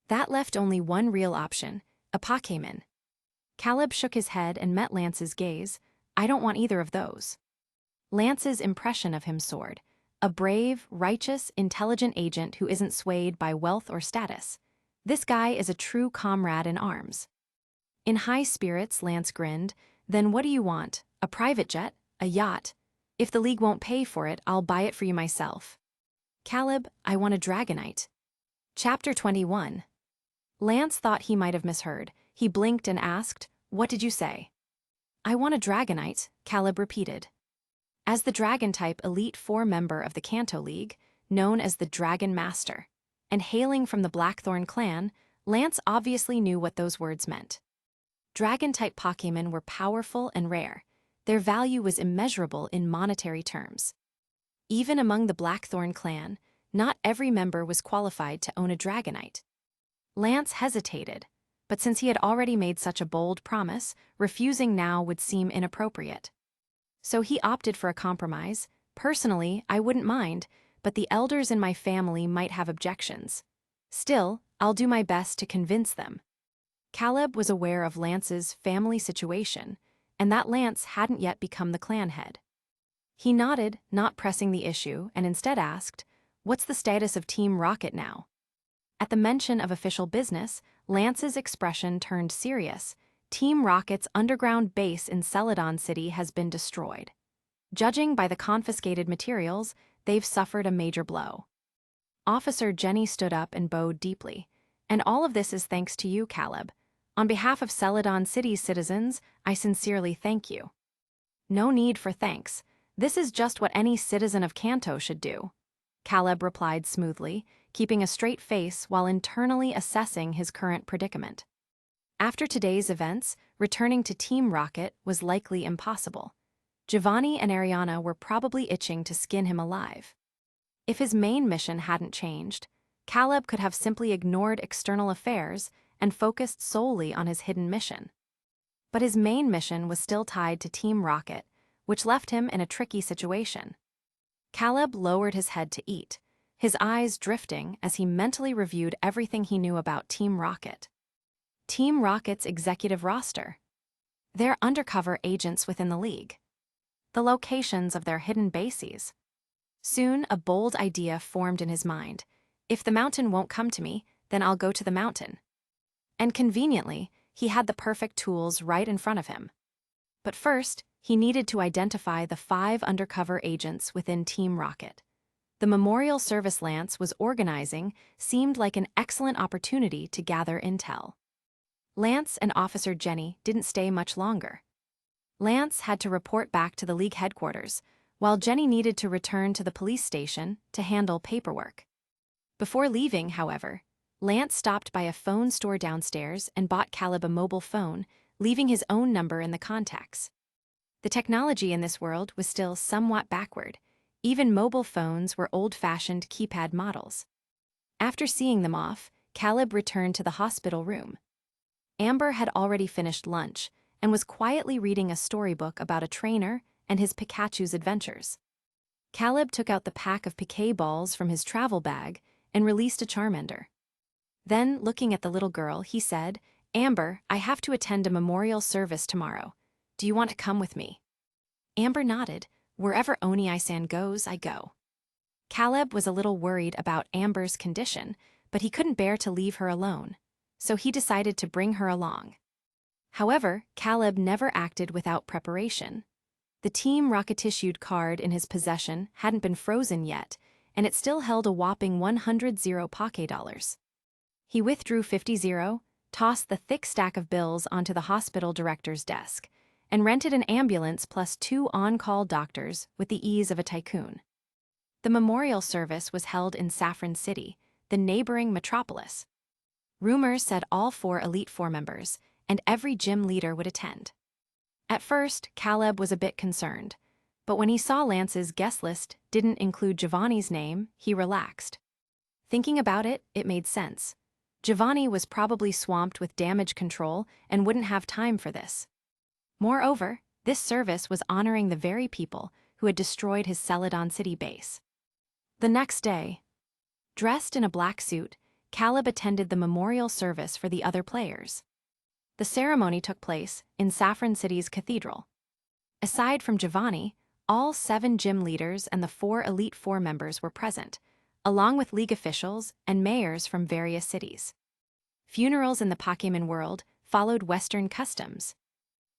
That left only one real option, a Pokémon. Caleb shook his head and met Lance's gaze. I don't want either of those. Lance's impression of him soared. A brave, righteous, intelligent agent who isn't swayed by wealth or status. This guy is a true comrade in arms. In high spirits, Lance grinned. Then what do you want? A private jet? A yacht? If the league won't pay for it, I'll buy it for you myself. Caleb, I want a Dragonite. Chapter 21. Lance thought he might have misheard. He blinked and asked, What did you say? I want a Dragonite, Caleb repeated. As the Dragon-type Elite Four member of the Kanto League, known as the Dragon Master, and hailing from the Blackthorn clan, Lance obviously knew what those words meant. Dragon-type Pokémon were powerful and rare. Their value was immeasurable in monetary terms. Even among the Blackthorn clan, not every member was qualified to own a Dragonite. Lance hesitated, but since he had already made such a bold promise, refusing now would seem inappropriate. So he opted for a compromise. Personally, I wouldn't mind, but the elders in my family might have objections. Still, I'll do my best to convince them. Caleb was aware of Lance's family situation, and that Lance hadn't yet become the clan head. He nodded, not pressing the issue, and instead asked, What's the status of Team Rocket now? At the mention of official business, Lance's expression turned serious. Team Rocket's underground base in Celadon City has been destroyed. Judging by the confiscated materials, they've suffered a major blow. Officer Jenny stood up and bowed deeply. And all of this is thanks to you, Caleb. On behalf of Celadon City's citizens, I sincerely thank you. No need for thanks. This is just what any citizen of Kanto should do. Caleb replied smoothly, keeping a straight face while internally assessing his current predicament. After today's events, returning to Team Rocket was likely impossible. Giovanni and Ariana were probably itching to skin him alive. If his main mission hadn't changed, Caleb could have simply ignored external affairs and focused solely on his hidden mission. But his main mission was still tied to Team Rocket, which left him in a tricky situation. Caleb lowered his head to eat, his eyes drifting as he mentally reviewed everything he knew about Team Rocket. Team Rocket's executive roster. Their undercover agents within the league. The locations of their hidden bases. Soon, a bold idea formed in his mind. If the mountain won't come to me, then I'll go to the mountain. And conveniently, he had the perfect tools right in front of him. But first, he needed to identify the 5 undercover agents within Team Rocket. The memorial service Lance was organizing seemed like an excellent opportunity to gather intel. Lance and Officer Jenny didn't stay much longer. Lance had to report back to the League headquarters, while Jenny needed to return to the police station to handle paperwork. Before leaving, however, Lance stopped by a phone store downstairs and bought Caleb a mobile phone, leaving his own number in the contacts. The technology in this world was still somewhat backward. Even mobile phones were old-fashioned keypad models. After seeing them off, Caleb returned to the hospital room. Amber had already finished lunch and was quietly reading a storybook about a trainer and his Pikachu's adventures. Caleb took out the pack of Piquet balls from his travel bag and released a Charmander. Then, looking at the little girl, he said, Amber, I have to attend a memorial service tomorrow. Do you want to come with me? Amber nodded. Wherever Oni-san goes, I go. Caleb was a little worried about Amber's condition, but he couldn't bear to leave her alone, so he decided to bring her along. However, Caleb never acted without preparation. The Team Rocket-issued card in his possession hadn't been frozen yet, and it still held a whopping 100 Poké dollars. He withdrew 50 zero, tossed the thick stack of bills onto the hospital director's desk, and rented an ambulance plus 2 on-call doctors with the ease of a tycoon. The memorial service was held in Saffron City, the neighboring metropolis. Rumors said all 4 Elite Four members and every gym leader would attend. At first, Caleb was a bit concerned, but when he saw Lance's guest list didn't include Giovanni's name, he relaxed. Thinking about it, it made sense. Giovanni was probably swamped with damage control and wouldn't have time for this. Moreover, this service was honoring the very people who had destroyed his Celadon City base. The next day, dressed in a black suit, Caleb attended the memorial service for the other players. The ceremony took place in Saffron City's cathedral. Aside from Giovanni, all 7 gym leaders and the 4 Elite Four members were present, along with league officials and mayors from various cities. Funerals in the Pokémon world followed Western customs.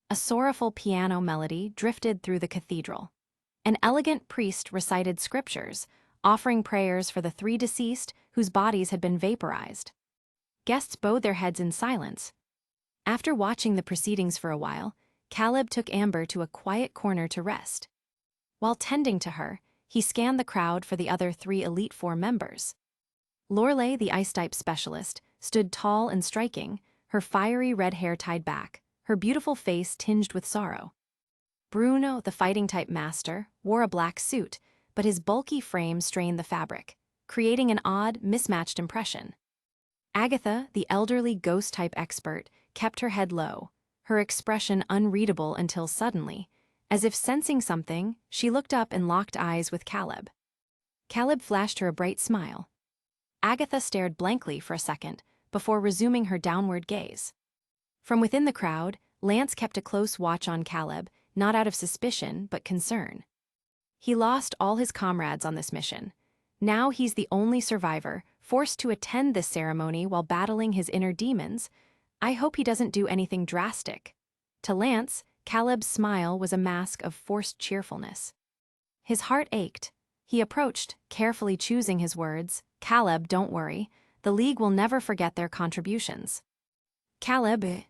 A sorrowful piano melody drifted through the cathedral. An elegant priest recited scriptures, offering prayers for the 3 deceased whose bodies had been vaporized. Guests bowed their heads in silence. After watching the proceedings for a while, Caleb took Amber to a quiet corner to rest. While tending to her, he scanned the crowd for the other 3 Elite Four members. Lorelei, the ice-type specialist, stood tall and striking, her fiery red hair tied back, her beautiful face tinged with sorrow. Bruno, the fighting-type master, wore a black suit, but his bulky frame strained the fabric, creating an odd, mismatched impression. Agatha, the elderly ghost-type expert, kept her head low, her expression unreadable until suddenly, as if sensing something, she looked up and locked eyes with Caleb. Caleb flashed her a bright smile. Agatha stared blankly for a second before resuming her downward gaze. From within the crowd, Lance kept a close watch on Caleb, not out of suspicion but concern. He lost all his comrades on this mission. Now he's the only survivor, forced to attend this ceremony while battling his inner demons. I hope he doesn't do anything drastic. To Lance, Caleb's smile was a mask of forced cheerfulness. His heart ached. He approached, carefully choosing his words. Caleb, don't worry. The League will never forget their contributions. Caleb.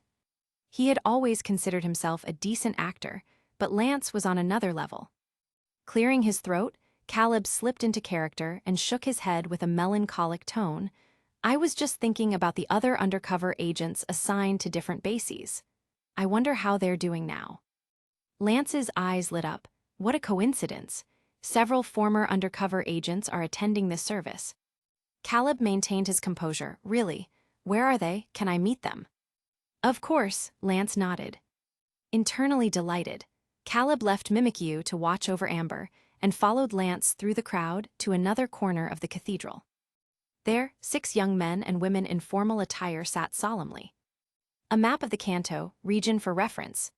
He had always considered himself a decent actor, but Lance was on another level. Clearing his throat, Caleb slipped into character and shook his head with a melancholic tone. I was just thinking about the other undercover agents assigned to different bases. I wonder how they're doing now. Lance's eyes lit up. What a coincidence. Several former undercover agents are attending this service. Caleb maintained his composure. Really? Where are they? Can I meet them? Of course, Lance nodded. Internally delighted, Caleb left Mimikyu to watch over Amber and followed Lance through the crowd to another corner of the cathedral. There, 6 young men and women in formal attire sat solemnly. A map of the Kanto, region for reference.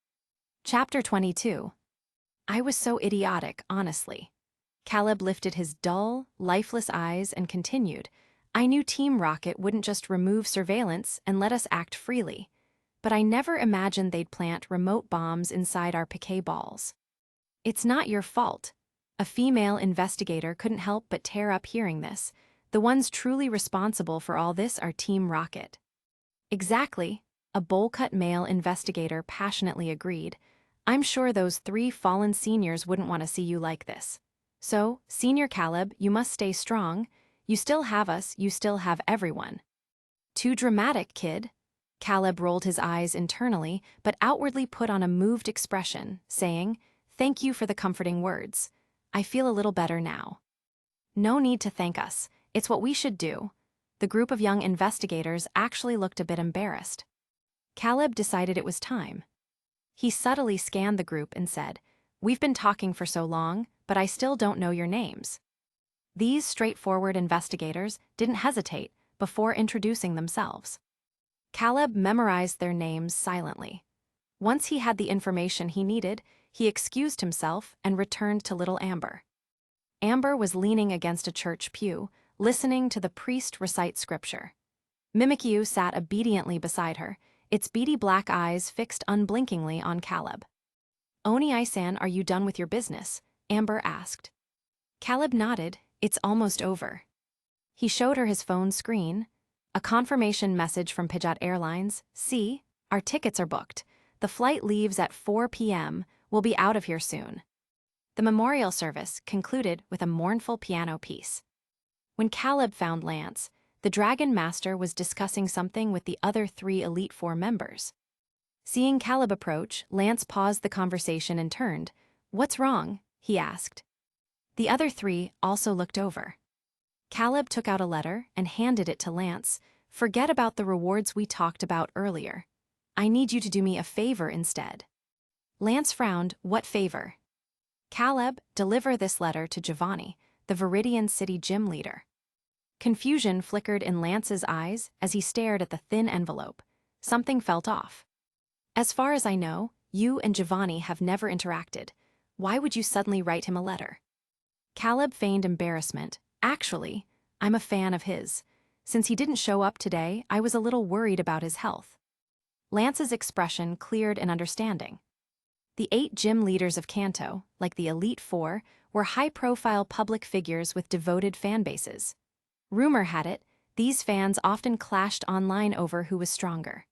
Chapter 22. I was so idiotic, honestly. Caleb lifted his dull, lifeless eyes and continued. I knew Team Rocket wouldn't just remove surveillance and let us act freely, but I never imagined they'd plant remote bombs inside our piquet balls. It's not your fault. A female investigator couldn't help but tear up hearing this. The ones truly responsible for all this are Team Rocket. Exactly, a bowl-cut male investigator passionately agreed. I'm sure those 3 fallen seniors wouldn't want to see you like this. So, Senior Caleb, you must stay strong. You still have us, you still have everyone. Too dramatic, kid. Caleb rolled his eyes internally, but outwardly put on a moved expression, saying, Thank you for the comforting words. I feel a little better now. No need to thank us. It's what we should do. The group of young investigators actually looked a bit embarrassed. Caleb decided it was time. He subtly scanned the group and said, We've been talking for so long, but I still don't know your names. These straightforward investigators didn't hesitate before introducing themselves. Caleb memorized their names silently. Once he had the information he needed, he excused himself and returned to little Amber. Amber was leaning against a church pew, listening to the priest recite scripture. Mimikyu sat obediently beside her, its beady black eyes fixed unblinkingly on Caleb. Oni-san, are you done with your business? Amber asked. Caleb nodded. It's almost over. He showed her his phone screen. A confirmation message from Pidgeot Airlines. See, our tickets are booked. The flight leaves at 4 p.m. We'll be out of here soon. The memorial service concluded with a mournful piano piece. When Caleb found Lance, the Dragon Master was discussing something with the other 3 Elite Four members. Seeing Caleb approach, Lance paused the conversation and turned. What's wrong? He asked. The other 3 also looked over. Caleb took out a letter and handed it to Lance. Forget about the rewards we talked about earlier. I need you to do me a favor instead. Lance frowned. What favor? Caleb, deliver this letter to Giovanni, the Viridian City gym leader. Confusion flickered in Lance's eyes as he stared at the thin envelope. Something felt off. As far as I know, you and Giovanni have never interacted. Why would you suddenly write him a letter? Caleb feigned embarrassment. Actually, I'm a fan of his. Since he didn't show up today, I was a little worried about his health. Lance's expression cleared in understanding. The 8 gym leaders of Kanto, like the Elite Four, were high-profile public figures with devoted fan bases. Rumor had it, these fans often clashed online over who was stronger.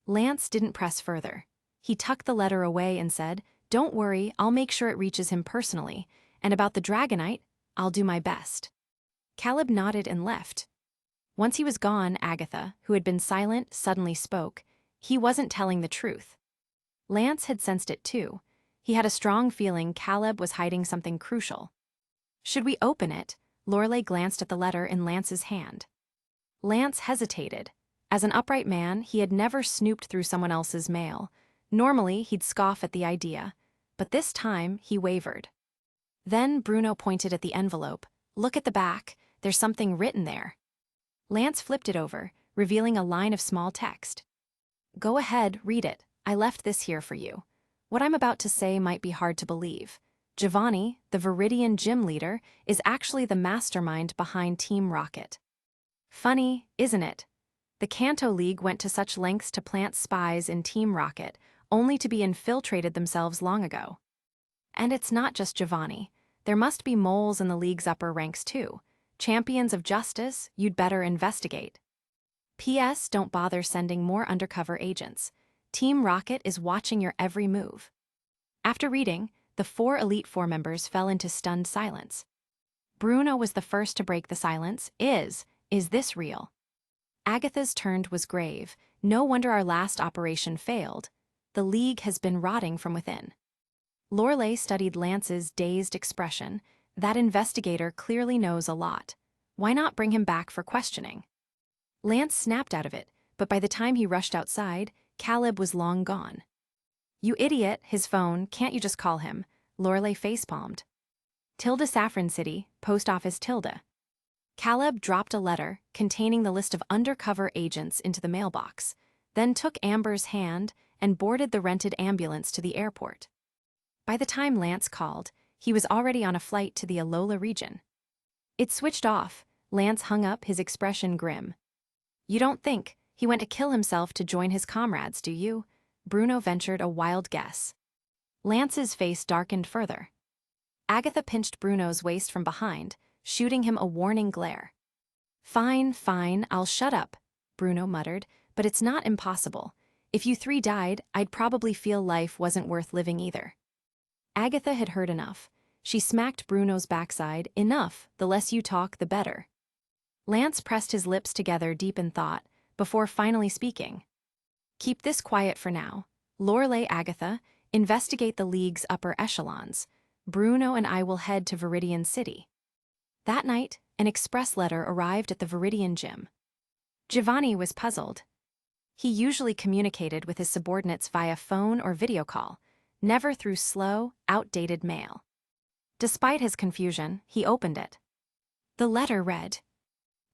Lance didn't press further. He tucked the letter away and said, "Don't worry, I'll make sure it reaches him personally, and about the Dragonite, I'll do my best." Caleb nodded and left. Once he was gone, Agatha, who had been silent, suddenly spoke. He wasn't telling the truth. Lance had sensed it too. He had a strong feeling Caleb was hiding something crucial. Should we open it? Lorelei glanced at the letter in Lance's hand. Lance hesitated. As an upright man, he had never snooped through someone else's mail. Normally, he'd scoff at the idea, but this time he wavered. Then Bruno pointed at the envelope. "Look at the back, there's something written there." Lance flipped it over, revealing a line of small text. "Go ahead, read it. I left this here for you. What I'm about to say might be hard to believe. Giovanni, the Viridian gym leader, is actually the mastermind behind Team Rocket. Funny, isn't it? The Kanto League went to such lengths to plant spies in Team Rocket, only to be infiltrated themselves long ago. And it's not just Giovanni. There must be moles in the league's upper ranks too. Champions of justice, you'd better investigate. P.S. Don't bother sending more undercover agents. Team Rocket is watching your every move." After reading, the 4 Elite Four members fell into stunned silence. Bruno was the first to break the silence. Is this real? Agatha's turn was grave. "No wonder our last operation failed. The League has been rotting from within." Lorelei studied Lance's dazed expression. That investigator clearly knows a lot. Why not bring him back for questioning? Lance snapped out of it, but by the time he rushed outside, Caleb was long gone. "You idiot, his phone, can't you just call him?" Lorelei facepalmed. "Tilda Saffron City, Post Office Tilda." Caleb dropped a letter containing the list of undercover agents into the mailbox, then took Amber's hand and boarded the rented ambulance to the airport. By the time Lance called, he was already on a flight to the Alola region. It switched off. Lance hung up, his expression grim. "You don't think he went to kill himself to join his comrades, do you?" Bruno ventured a wild guess. Lance's face darkened further. Agatha pinched Bruno's waist from behind, shooting him a warning glare. Fine, I'll shut up," Bruno muttered, "but it's not impossible. If you 3 died, I'd probably feel life wasn't worth living either." Agatha had heard enough. She smacked Bruno's backside. "Enough, the less you talk, the better." Lance pressed his lips together deep in thought, before finally speaking. "Keep this quiet for now. Lorelei, Agatha, investigate the League's upper echelons. Bruno and I will head to Viridian City." That night, an express letter arrived at the Viridian gym. Giovanni was puzzled. He usually communicated with his subordinates via phone or video call, never through slow, outdated mail. Despite his confusion, he opened it. The letter read,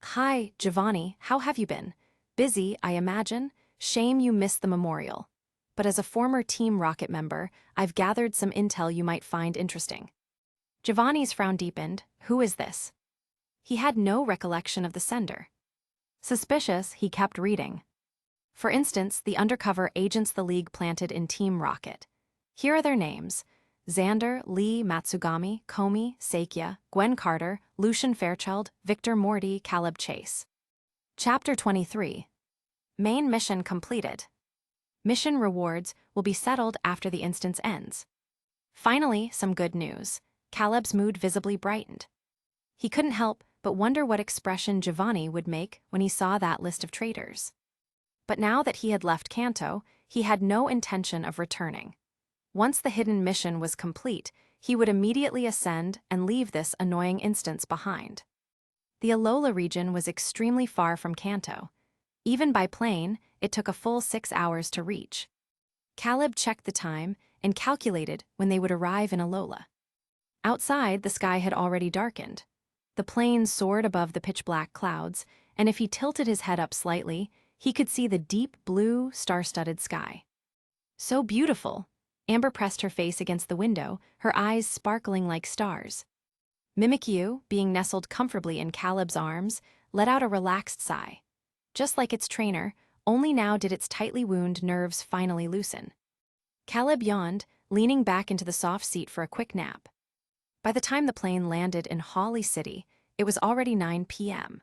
"Hi, Giovanni, how have you been? Busy, I imagine? Shame you missed the memorial. But as a former Team Rocket member, I've gathered some intel you might find interesting." Giovanni's frown deepened. Who is this? He had no recollection of the sender. Suspicious, he kept reading. For instance, the undercover agents the League planted in Team Rocket. Here are their names: Xander, Lee, Matsugami, Komi, Sakya, Gwen Carter, Lucian Fairchild, Victor Morty, Caleb Chase. Chapter 23. Main mission completed. Mission rewards will be settled after the instance ends. Finally, some good news. Caleb's mood visibly brightened. He couldn't help but wonder what expression Giovanni would make when he saw that list of traitors. But now that he had left Kanto, he had no intention of returning. Once the hidden mission was complete, he would immediately ascend and leave this annoying instance behind. The Alola region was extremely far from Kanto. Even by plane, it took a full 6 hours to reach. Caleb checked the time and calculated when they would arrive in Alola. Outside, the sky had already darkened. The plane soared above the pitch-black clouds, and if he tilted his head up slightly, he could see the deep blue, star-studded sky. So beautiful! Amber pressed her face against the window, her eyes sparkling like stars. Mimikyu, being nestled comfortably in Caleb's arms, let out a relaxed sigh. Just like its trainer, only now did its tightly wound nerves finally loosen. Caleb yawned, leaning back into the soft seat for a quick nap. By the time the plane landed in Holly City, it was already 9 p.m.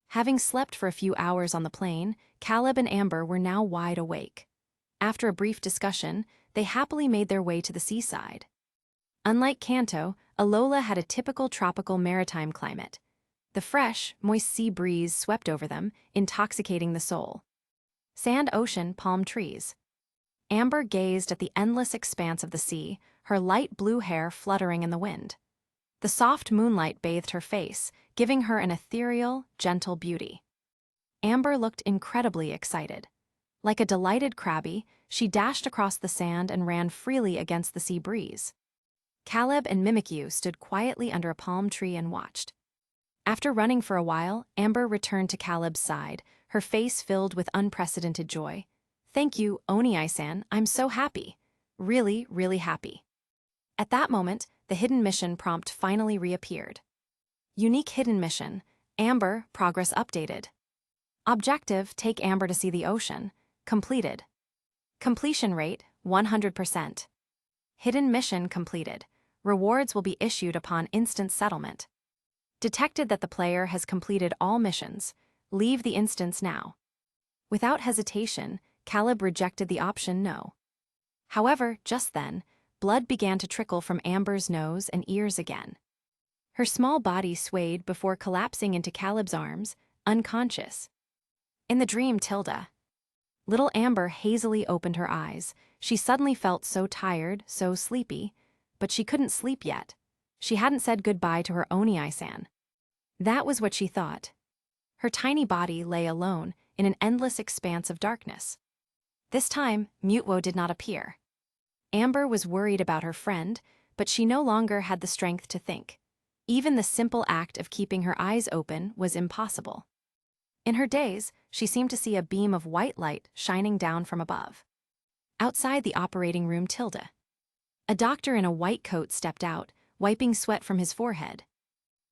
Having slept for a few hours on the plane, Caleb and Amber were now wide awake. After a brief discussion, they happily made their way to the seaside. Unlike Kanto, Alola had a typical tropical maritime climate. The fresh, moist sea breeze swept over them, intoxicating the soul. Sand, ocean, palm trees. Amber gazed at the endless expanse of the sea, her light blue hair fluttering in the wind. The soft moonlight bathed her face, giving her an ethereal, gentle beauty. Amber looked incredibly excited. Like a delighted crabby, she dashed across the sand and ran freely against the sea breeze. Caleb and Mimikyu stood quietly under a palm tree and watched. After running for a while, Amber returned to Caleb's side, her face filled with unprecedented joy. "Thank you, Oni-san, I'm so happy. Really, really happy." At that moment, the hidden mission prompt finally reappeared. Unique hidden mission. Amber, progress updated. Objective, take Amber to see the ocean. Completed. Completion rate, 100%. Hidden mission completed. Rewards will be issued upon instant settlement. Detected that the player has completed all missions. Leave the instance now. Without hesitation, Caleb rejected the option no. However, just then, blood began to trickle from Amber's nose and ears again. Her small body swayed before collapsing into Caleb's arms, unconscious. In the dream, Tilda. Little Amber hazily opened her eyes. She suddenly felt so tired, so sleepy, but she couldn't sleep yet. She hadn't said goodbye to her Oni-san. That was what she thought. Her tiny body lay alone in an endless expanse of darkness. This time, Mutwo did not appear. Amber was worried about her friend, but she no longer had the strength to think. Even the simple act of keeping her eyes open was impossible. In her daze, she seemed to see a beam of white light shining down from above. Outside the operating room, Tilda. A doctor in a white coat stepped out, wiping sweat from his forehead.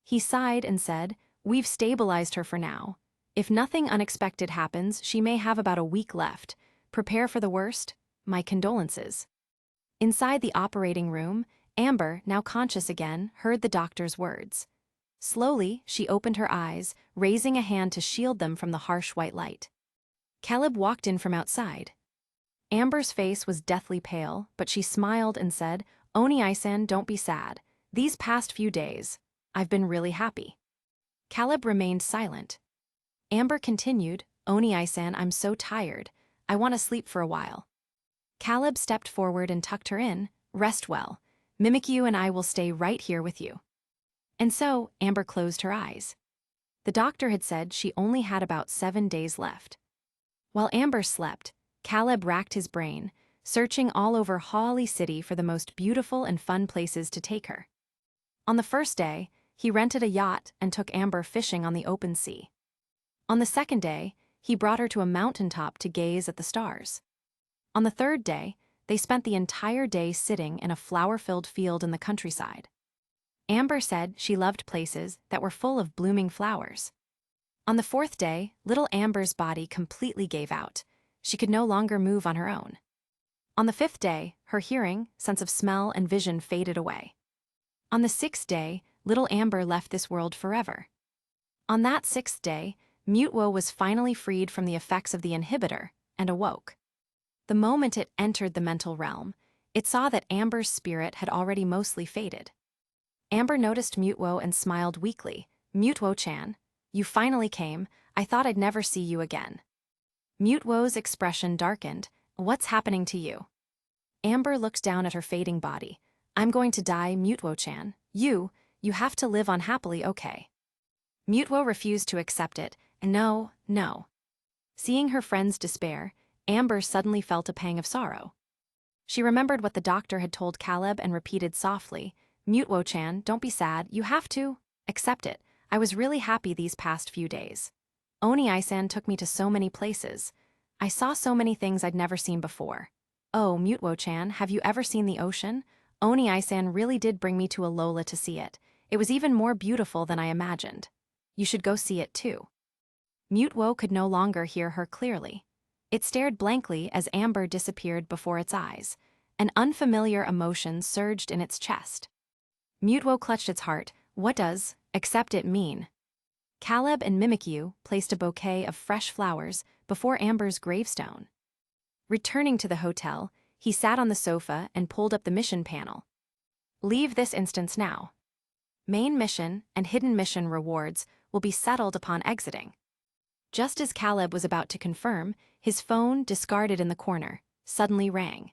He sighed and said, "We've stabilized her for now. If nothing unexpected happens, she may have about a week left. Prepare for the worst. My condolences." Inside the operating room, Amber, now conscious again, heard the doctor's words. Slowly, she opened her eyes, raising a hand to shield them from the harsh white light. Caleb walked in from outside. Amber's face was deathly pale, but she smiled and said, "Oni-san, don't be sad. These past few days, I've been really happy." Caleb remained silent. Amber continued, "Oni-san, I'm so tired. I want to sleep for a while." Caleb stepped forward and tucked her in. "Rest well. Mimikyu and I will stay right here with you." And so, Amber closed her eyes. The doctor had said she only had about 7 days left. While Amber slept, Caleb racked his brain, searching all over Holly City for the most beautiful and fun places to take her. On the first day, he rented a yacht and took Amber fishing on the open sea. On the second day, he brought her to a mountaintop to gaze at the stars. On the third day, they spent the entire day sitting in a flower-filled field in the countryside. Amber said she loved places that were full of blooming flowers. On the fourth day, little Amber's body completely gave out. She could no longer move on her own. On the fifth day, her hearing, sense of smell, and vision faded away. On the sixth day, little Amber left this world forever. On that sixth day, Mutwo was finally freed from the effects of the inhibitor and awoke. The moment it entered the mental realm, it saw that Amber's spirit had already mostly faded. Amber noticed Mutwo and smiled weakly. "Mutwo-chan, you finally came. I thought I'd never see you again." Mutwo's expression darkened. "What's happening to you?" Amber looked down at her fading body. "I'm going to die, Mutwo-chan. You have to live on happily, okay?" Mutwo refused to accept it. No. Seeing her friend's despair, Amber suddenly felt a pang of sorrow. She remembered what the doctor had told Caleb and repeated softly, Mutwo-chan, don't be sad, you have to accept it. I was really happy these past few days. Oni-san took me to so many places. I saw so many things I'd never seen before. Oh, Mutwo-chan, have you ever seen the ocean? Oni-san really did bring me to Alola to see it. It was even more beautiful than I imagined. You should go see it too. Mutwo could no longer hear her clearly. It stared blankly as Amber disappeared before its eyes. An unfamiliar emotion surged in its chest. Mutwo clutched its heart. What does accept it mean? Caleb and Mimikyu placed a bouquet of fresh flowers before Amber's gravestone. Returning to the hotel, he sat on the sofa and pulled up the mission panel. Leave this instance now. Main mission and hidden mission rewards will be settled upon exiting. Just as Caleb was about to confirm, his phone, discarded in the corner, suddenly rang.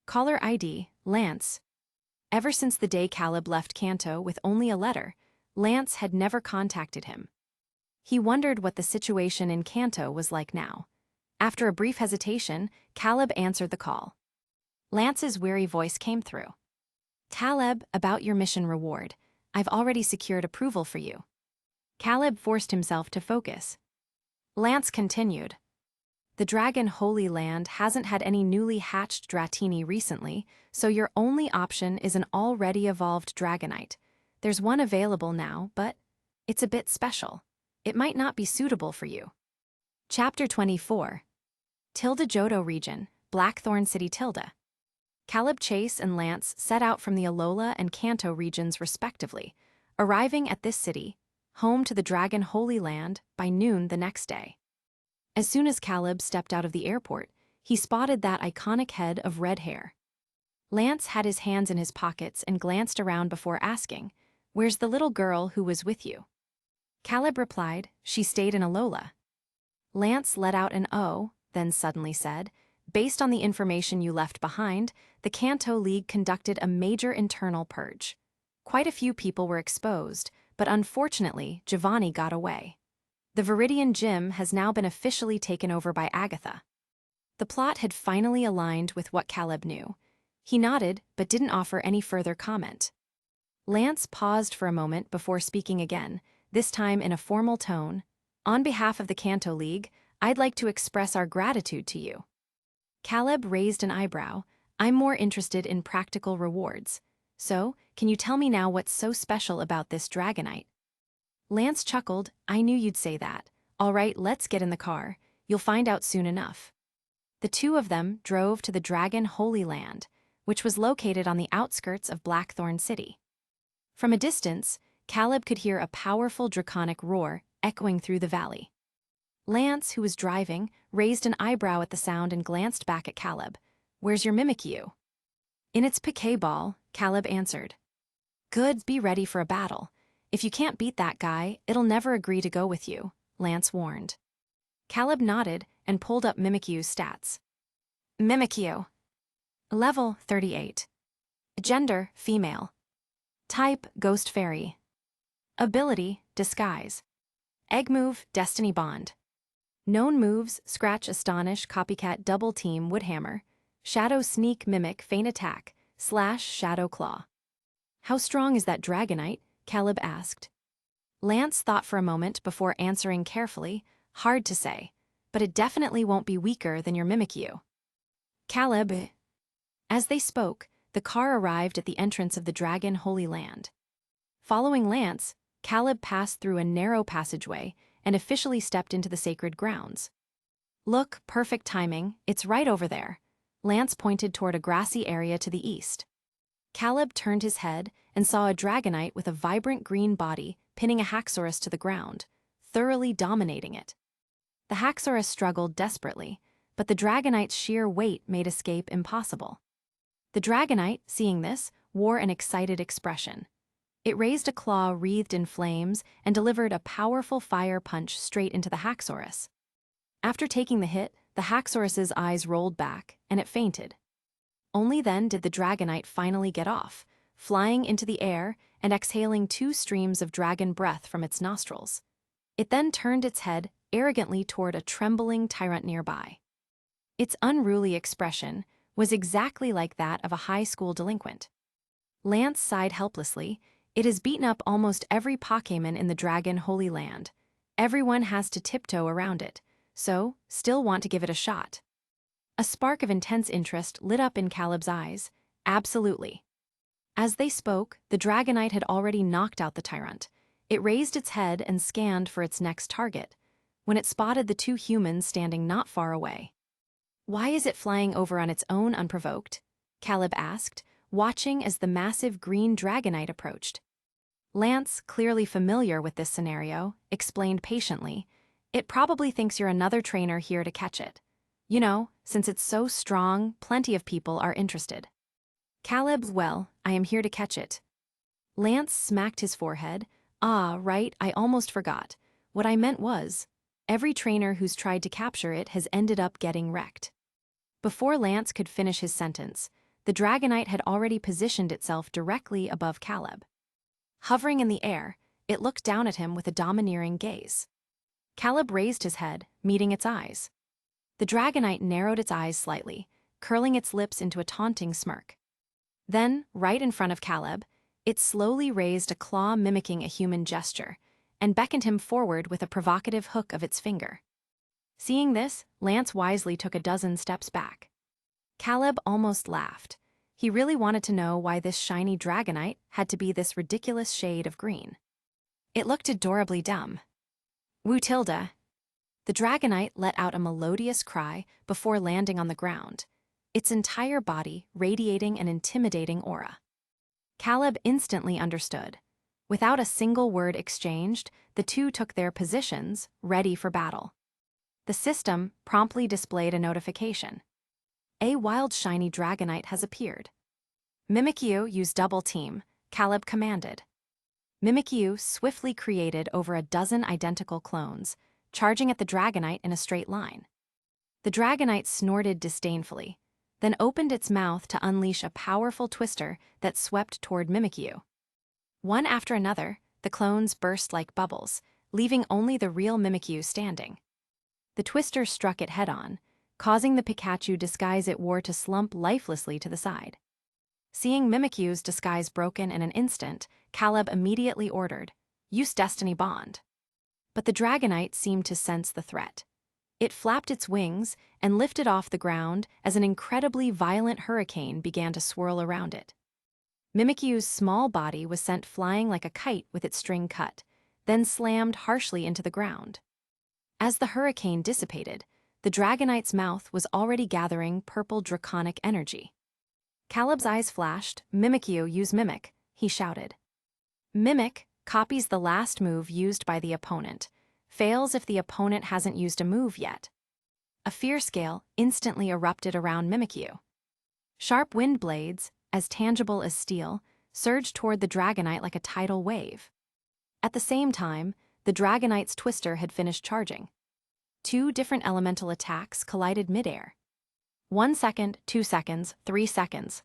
Caller ID, Lance. Ever since the day Caleb left Kanto with only a letter, Lance had never contacted him. He wondered what the situation in Kanto was like now. After a brief hesitation, Caleb answered the call. Lance's weary voice came through. Caleb, about your mission reward. I've already secured approval for you. Caleb forced himself to focus. Lance continued. The Dragon Holy Land hasn't had any newly hatched Dratini recently, so your only option is an already evolved Dragonite. There's one available now, but it's a bit special. It might not be suitable for you. Chapter 24. Tgthegood Region, Blackthorn City Tilda. Caleb Chase and Lance set out from the Alola and Kanto regions respectively, arriving at this city, home to the Dragon Holy Land, by noon the next day. As soon as Caleb stepped out of the airport, he spotted that iconic head of red hair. Lance had his hands in his pockets and glanced around before asking, "Where's the little girl who was with you?" Caleb replied, "She stayed in Alola." Lance let out an "oh," then suddenly said, "Based on the information you left behind, the Kanto League conducted a major internal purge. Quite a few people were exposed, but unfortunately, Giovanni got away. The Viridian Gym has now been officially taken over by Agatha." The plot had finally aligned with what Caleb knew. He nodded, but didn't offer any further comment. Lance paused for a moment before speaking again, this time in a formal tone. "On behalf of the Kanto League, I'd like to express our gratitude to you." Caleb raised an eyebrow. "I'm more interested in practical rewards. So, can you tell me now what's so special about this Dragonite?" Lance chuckled. "I knew you'd say that. All right, let's get in the car. You'll find out soon enough." The two of them drove to the Dragon Holy Land, which was located on the outskirts of Blackthorn City. From a distance, Caleb could hear a powerful draconic roar echoing through the valley. Lance, who was driving, raised an eyebrow at the sound and glanced back at Caleb. "Where's your Mimikyu?" "In its Pokeball," Caleb answered. "Good, be ready for a battle. If you can't beat that guy, it'll never agree to go with you," Lance warned. Caleb nodded and pulled up Mimikyu's stats. Mimikyu. Level 38. Gender, female. Type, Ghost Fairy. Ability, Disguise. Egg move, Destiny Bond. Known moves, Scratch, Astonish, Copycat, Double Team, Woodhammer, Shadow Sneak, Mimic, Feint Attack, / Shadow Claw. "How strong is that Dragonite?" Caleb asked. Lance thought for a moment before answering carefully, "Hard to say, but it definitely won't be weaker than your Mimikyu." Caleb. As they spoke, the car arrived at the entrance of the Dragon Holy Land. Following Lance, Caleb passed through a narrow passageway and officially stepped into the sacred grounds. "Look, perfect timing, it's right over there." Lance pointed toward a grassy area to the east. Caleb turned his head and saw a Dragonite with a vibrant green body pinning a Haxorus to the ground, thoroughly dominating it. The Haxorus struggled desperately, but the Dragonite's sheer weight made escape impossible. The Dragonite, seeing this, wore an excited expression. It raised a claw wreathed in flames and delivered a powerful fire punch straight into the Haxorus. After taking the hit, the Haxorus's eyes rolled back, and it fainted. Only then did the Dragonite finally get off, flying into the air and exhaling 2 streams of dragon breath from its nostrils. It then turned its head arrogantly toward a trembling tyrant nearby. Its unruly expression, was exactly like that of a high school delinquent. Lance sighed helplessly. It has beaten up almost every Pokémon in the Dragon Holy Land. Everyone has to tiptoe around it, so still want to give it a shot. A spark of intense interest lit up in Caleb's eyes. Absolutely. As they spoke, the Dragonite had already knocked out the tyrant. It raised its head and scanned for its next target, when it spotted the two humans standing not far away. "Why is it flying over on its own unprovoked?" Caleb asked, watching as the massive green Dragonite approached. Lance, clearly familiar with this scenario, explained patiently, "It probably thinks you're another trainer here to catch it. You know, since it's so strong, plenty of people are interested." Caleb, "Well, I am here to catch it." Lance smacked his forehead. "Ah, right, I almost forgot. What I meant was, every trainer who's tried to capture it has ended up getting wrecked." Before Lance could finish his sentence, the Dragonite had already positioned itself directly above Caleb. Hovering in the air, it looked down at him with a domineering gaze. Caleb raised his head, meeting its eyes. The Dragonite narrowed its eyes slightly, curling its lips into a taunting smirk. Then, right in front of Caleb, it slowly raised a claw mimicking a human gesture, and beckoned him forward with a provocative hook of its finger. Seeing this, Lance wisely took a dozen steps back. Caleb almost laughed. He really wanted to know why this shiny Dragonite had to be this ridiculous shade of green. It looked adorably dumb. "Woo Tilda." The Dragonite let out a melodious cry before landing on the ground, its entire body radiating an intimidating aura. Caleb instantly understood. Without a single word exchanged, the two took their positions, ready for battle. The system promptly displayed a notification. "A wild shiny Dragonite has appeared." "Mimikyu, use double team," Caleb commanded. Mimikyu swiftly created over a dozen identical clones, charging at the Dragonite in a straight line. The Dragonite snorted disdainfully, then opened its mouth to unleash a powerful twister that swept toward Mimikyu. One after another, the clones burst like bubbles, leaving only the real Mimikyu standing. The twister struck it head-on, causing the Pikachu disguise it wore to slump lifelessly to the side. Seeing Mimikyu's disguise broken in an instant, Caleb immediately ordered, "Use Destiny Bond." But the Dragonite seemed to sense the threat. It flapped its wings and lifted off the ground as an incredibly violent hurricane began to swirl around it. Mimikyu's small body was sent flying like a kite with its string cut, then slammed harshly into the ground. As the hurricane dissipated, the Dragonite's mouth was already gathering purple draconic energy. Caleb's eyes flashed. "Mimikyu, use Mimic," he shouted. Mimic copies the last move used by the opponent, fails if the opponent hasn't used a move yet. A fear scale instantly erupted around Mimikyu. Sharp wind blades, as tangible as steel, surged toward the Dragonite like a tidal wave. At the same time, the Dragonite's twister had finished charging. Two different elemental attacks collided midair. 1 second, 2 seconds, 3 seconds.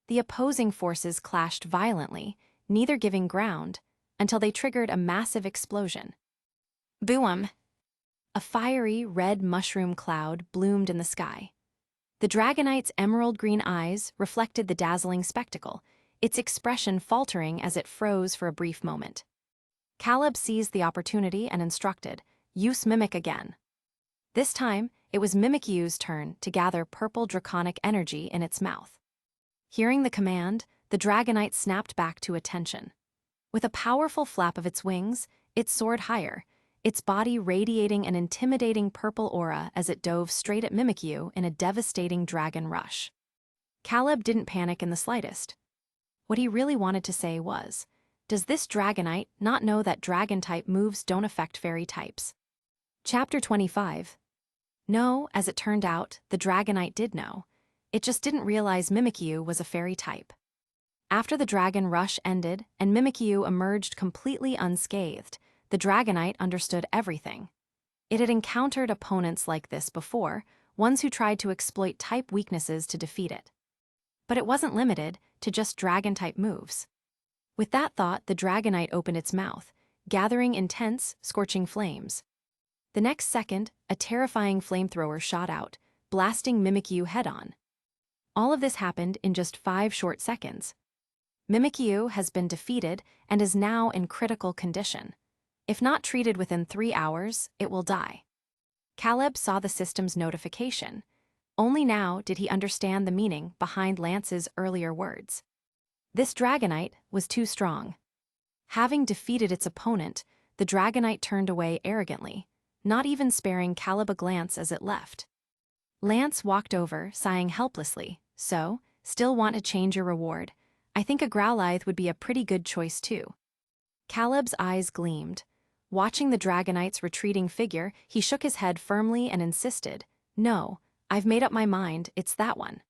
The opposing forces clashed violently, neither giving ground, until they triggered a massive explosion. Boom! A fiery red mushroom cloud bloomed in the sky. The Dragonite's emerald green eyes reflected the dazzling spectacle, its expression faltering as it froze for a brief moment. Caleb seized the opportunity and instructed, "Use Mimic again." This time, it was Mimikyu's turn to gather purple draconic energy in its mouth. Hearing the command, the Dragonite snapped back to attention. With a powerful flap of its wings, it soared higher, its body radiating an intimidating purple aura as it dove straight at Mimikyu in a devastating dragon rush. Caleb didn't panic in the slightest. What he really wanted to say was, does this Dragonite not know that dragon-type moves don't affect fairy types? Chapter 25. No, as it turned out, the Dragonite did know. It just didn't realize Mimikyu was a fairy type. After the dragon rush ended and Mimikyu emerged completely unscathed, the Dragonite understood everything. It had encountered opponents like this before, ones who tried to exploit type weaknesses to defeat it. But it wasn't limited to just dragon-type moves. With that thought, the Dragonite opened its mouth, gathering intense, scorching flames. The next second, a terrifying flamethrower shot out, blasting Mimikyu head-on. All of this happened in just 5 short seconds. Mimikyu has been defeated and is now in critical condition. If not treated within 3 hours, it will die. Caleb saw the system's notification. Only now did he understand the meaning behind Lance's earlier words. This Dragonite was too strong. Having defeated its opponent, the Dragonite turned away arrogantly, not even sparing Caleb a glance as it left. Lance walked over, sighing helplessly. So, still want to change your reward? I think a Growlithe would be a pretty good choice too. Caleb's eyes gleamed. Watching the Dragonite's retreating figure, he shook his head firmly and insisted, "No, I've made up my mind, it's that one."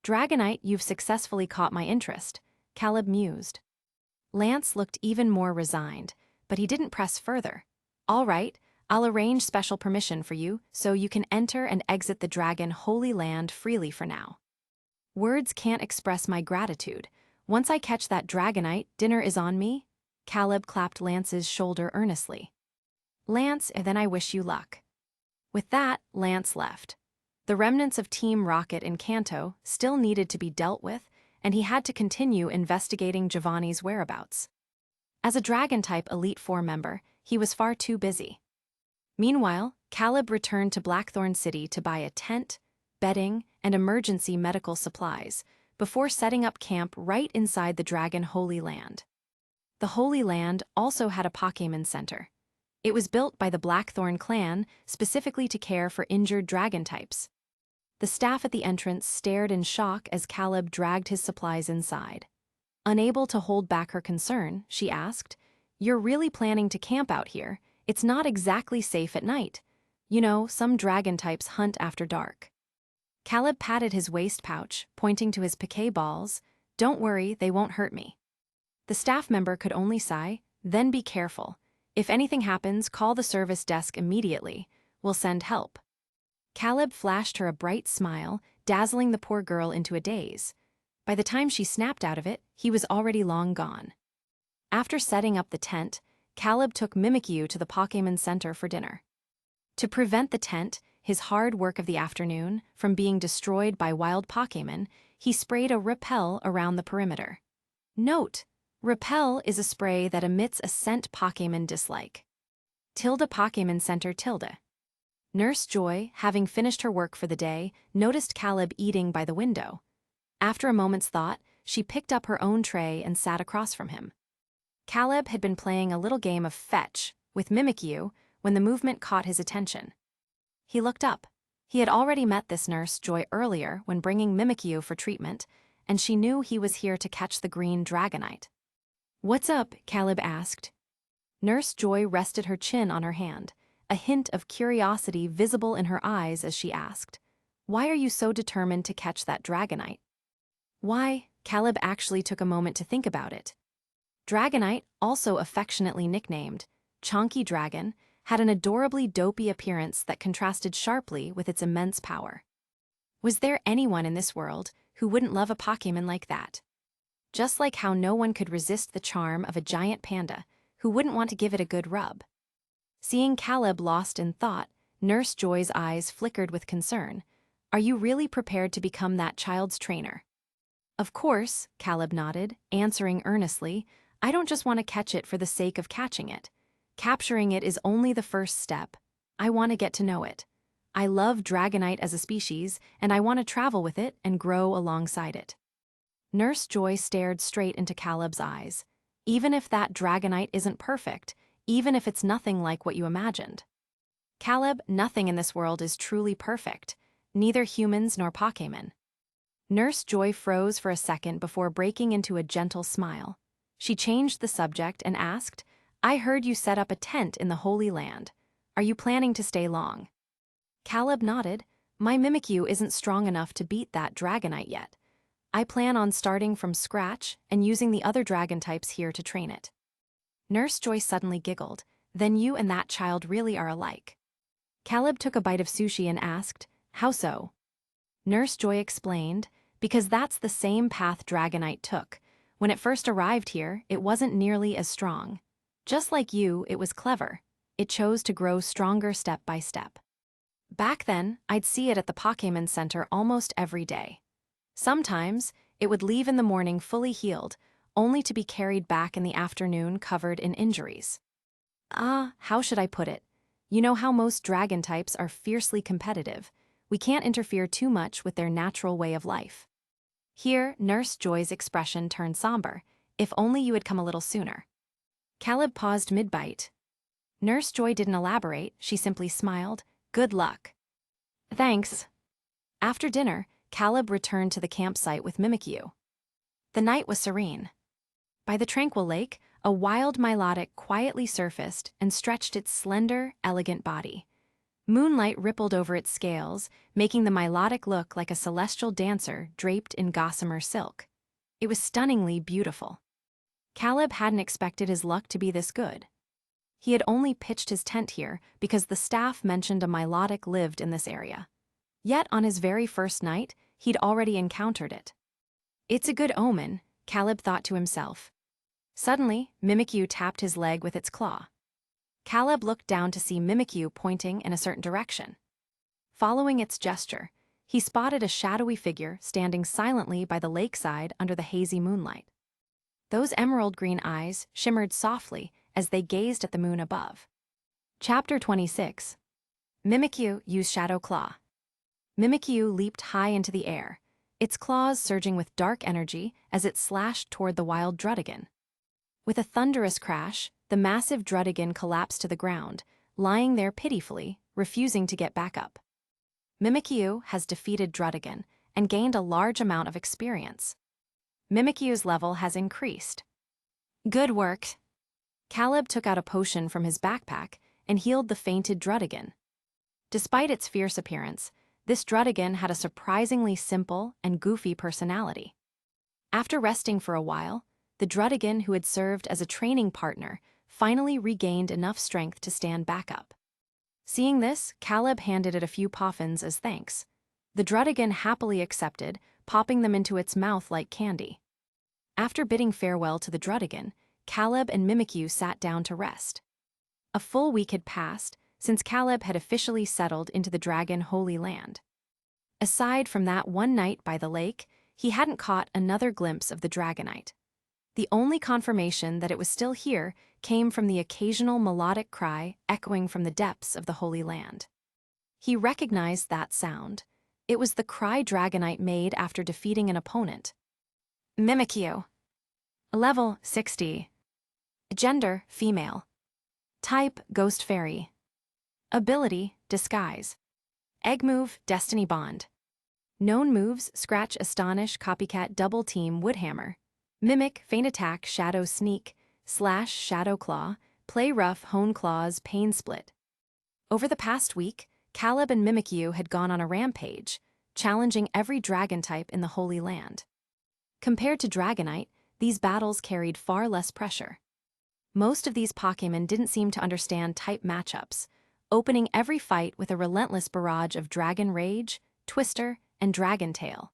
"Dragonite, you've successfully caught my interest," Caleb mused. Lance looked even more resigned, but he didn't press further. "All right, I'll arrange special permission for you so you can enter and exit the Dragon Holy Land freely for now." "Words can't express my gratitude. Once I catch that Dragonite, dinner is on me." Caleb clapped Lance's shoulder earnestly. "Lance, then I wish you luck." With that, Lance left. The remnants of Team Rocket in Kanto still needed to be dealt with, and he had to continue investigating Giovanni's whereabouts. As a Dragon-type Elite Four member, he was far too busy. Meanwhile, Caleb returned to Blackthorn City to buy a tent, bedding, and emergency medical supplies, before setting up camp right inside the Dragon Holy Land. The Holy Land also had a Pokémon Center. It was built by the Blackthorn clan specifically to care for injured dragon types. The staff at the entrance stared in shock as Caleb dragged his supplies inside. Unable to hold back her concern, she asked, "You're really planning to camp out here? It's not exactly safe at night. You know, some dragon types hunt after dark." Caleb patted his waist pouch, pointing to his piquet balls. "Don't worry, they won't hurt me." The staff member could only sigh, "Then be careful. If anything happens, call the service desk immediately. We'll send help." Caleb flashed her a bright smile, dazzling the poor girl into a daze. By the time she snapped out of it, he was already long gone. After setting up the tent, Caleb took Mimikyu to the Pokémon Center for dinner. To prevent the tent, his hard work of the afternoon, from being destroyed by wild Pokémon, he sprayed a repel around the perimeter. Note: repel is a spray that emits a scent Pokémon dislike. Pokémon Center. Nurse Joy, having finished her work for the day, noticed Caleb eating by the window. After a moment's thought, she picked up her own tray and sat across from him. Caleb had been playing a little game of fetch with Mimikyu when the movement caught his attention. He looked up. He had already met this Nurse Joy earlier when bringing Mimikyu for treatment, and she knew he was here to catch the green Dragonite. "What's up?" Caleb asked. Nurse Joy rested her chin on her hand, a hint of curiosity visible in her eyes as she asked, "Why are you so determined to catch that Dragonite?" Why, Caleb actually took a moment to think about it. Dragonite, also affectionately nicknamed Chonky Dragon, had an adorably dopey appearance that contrasted sharply with its immense power. Was there anyone in this world who wouldn't love a Pokémon like that? Just like how no one could resist the charm of a giant panda, who wouldn't want to give it a good rub. Seeing Caleb lost in thought, Nurse Joy's eyes flickered with concern. "Are you really prepared to become that child's trainer?" "Of course," Caleb nodded, answering earnestly, "I don't just want to catch it for the sake of catching it. Capturing it is only the first step. I want to get to know it. I love Dragonite as a species, and I want to travel with it and grow alongside it." Nurse Joy stared straight into Caleb's eyes. "Even if that Dragonite isn't perfect, even if it's nothing like what you imagined." "Caleb, nothing in this world is truly perfect, neither humans nor Pokémon." Nurse Joy froze for a second before breaking into a gentle smile. She changed the subject and asked, "I heard you set up a tent in the Holy Land. Are you planning to stay long?" Caleb nodded. "My Mimikyu isn't strong enough to beat that Dragonite yet. I plan on starting from scratch and using the other dragon types here to train it." Nurse Joy suddenly giggled. "Then you and that child really are alike." Caleb took a bite of sushi and asked, "How so?" Nurse Joy explained, "Because that's the same path Dragonite took. When it first arrived here, it wasn't nearly as strong. Just like you, it was clever. It chose to grow stronger step by step. Back then, I'd see it at the Pokémon Center almost every day. Sometimes, it would leave in the morning fully healed, only to be carried back in the afternoon covered in injuries. How should I put it? You know how most dragon types are fiercely competitive. We can't interfere too much with their natural way of life. Here, Nurse Joy's expression turned somber. If only you had come a little sooner. Caleb paused mid-bite. Nurse Joy didn't elaborate, she simply smiled. Good luck. Thanks. After dinner, Caleb returned to the campsite with Mimikyu. The night was serene. By the tranquil lake, a wild Milotic quietly surfaced and stretched its slender, elegant body. Moonlight rippled over its scales, making the Milotic look like a celestial dancer draped in gossamer silk. It was stunningly beautiful. Caleb hadn't expected his luck to be this good. He had only pitched his tent here because the staff mentioned a Milotic lived in this area. Yet on his very first night, he'd already encountered it. It's a good omen, Caleb thought to himself. Suddenly, Mimikyu tapped his leg with its claw. Caleb looked down to see Mimikyu pointing in a certain direction. Following its gesture, he spotted a shadowy figure standing silently by the lakeside under the hazy moonlight. Those emerald-green eyes shimmered softly as they gazed at the moon above. Chapter 26. Mimikyu used Shadow Claw. Mimikyu leaped high into the air, its claws surging with dark energy as it slashed toward the wild Druddigan. With a thunderous crash, the massive Druddigan collapsed to the ground, lying there pitifully, refusing to get back up. Mimikyu has defeated Druddigan and gained a large amount of experience. Mimikyu's level has increased. Good work. Caleb took out a potion from his backpack and healed the fainted Druddigan. Despite its fierce appearance, this Druddigan had a surprisingly simple and goofy personality. After resting for a while, the Druddigan who had served as a training partner finally regained enough strength to stand back up. Seeing this, Caleb handed it a few poffins as thanks. The Druddigan happily accepted, popping them into its mouth like candy. After bidding farewell to the Druddigan, Caleb and Mimikyu sat down to rest. A full week had passed since Caleb had officially settled into the Dragon Holy Land. Aside from that one night by the lake, he hadn't caught another glimpse of the Dragonite. The only confirmation that it was still here came from the occasional melodic cry echoing from the depths of the Holy Land. He recognized that sound. It was the cry Dragonite made after defeating an opponent. Mimikyu. Level 60. Gender, female. Type, Ghost Fairy. Ability, Disguise. Egg move, Destiny Bond. Known moves, Scratch, Astonish, Copycat, Double Team, Woodhammer. Mimic, Feint Attack, Shadow Sneak, Slash, Shadow Claw, Play Rough, Hone Claws, Pain Split. Over the past week, Caleb and Mimikyu had gone on a rampage, challenging every dragon type in the Holy Land. Compared to Dragonite, these battles carried far less pressure. Most of these Pokémon didn't seem to understand type matchups, opening every fight with a relentless barrage of Dragon Rage, Twister, and Dragon Tail.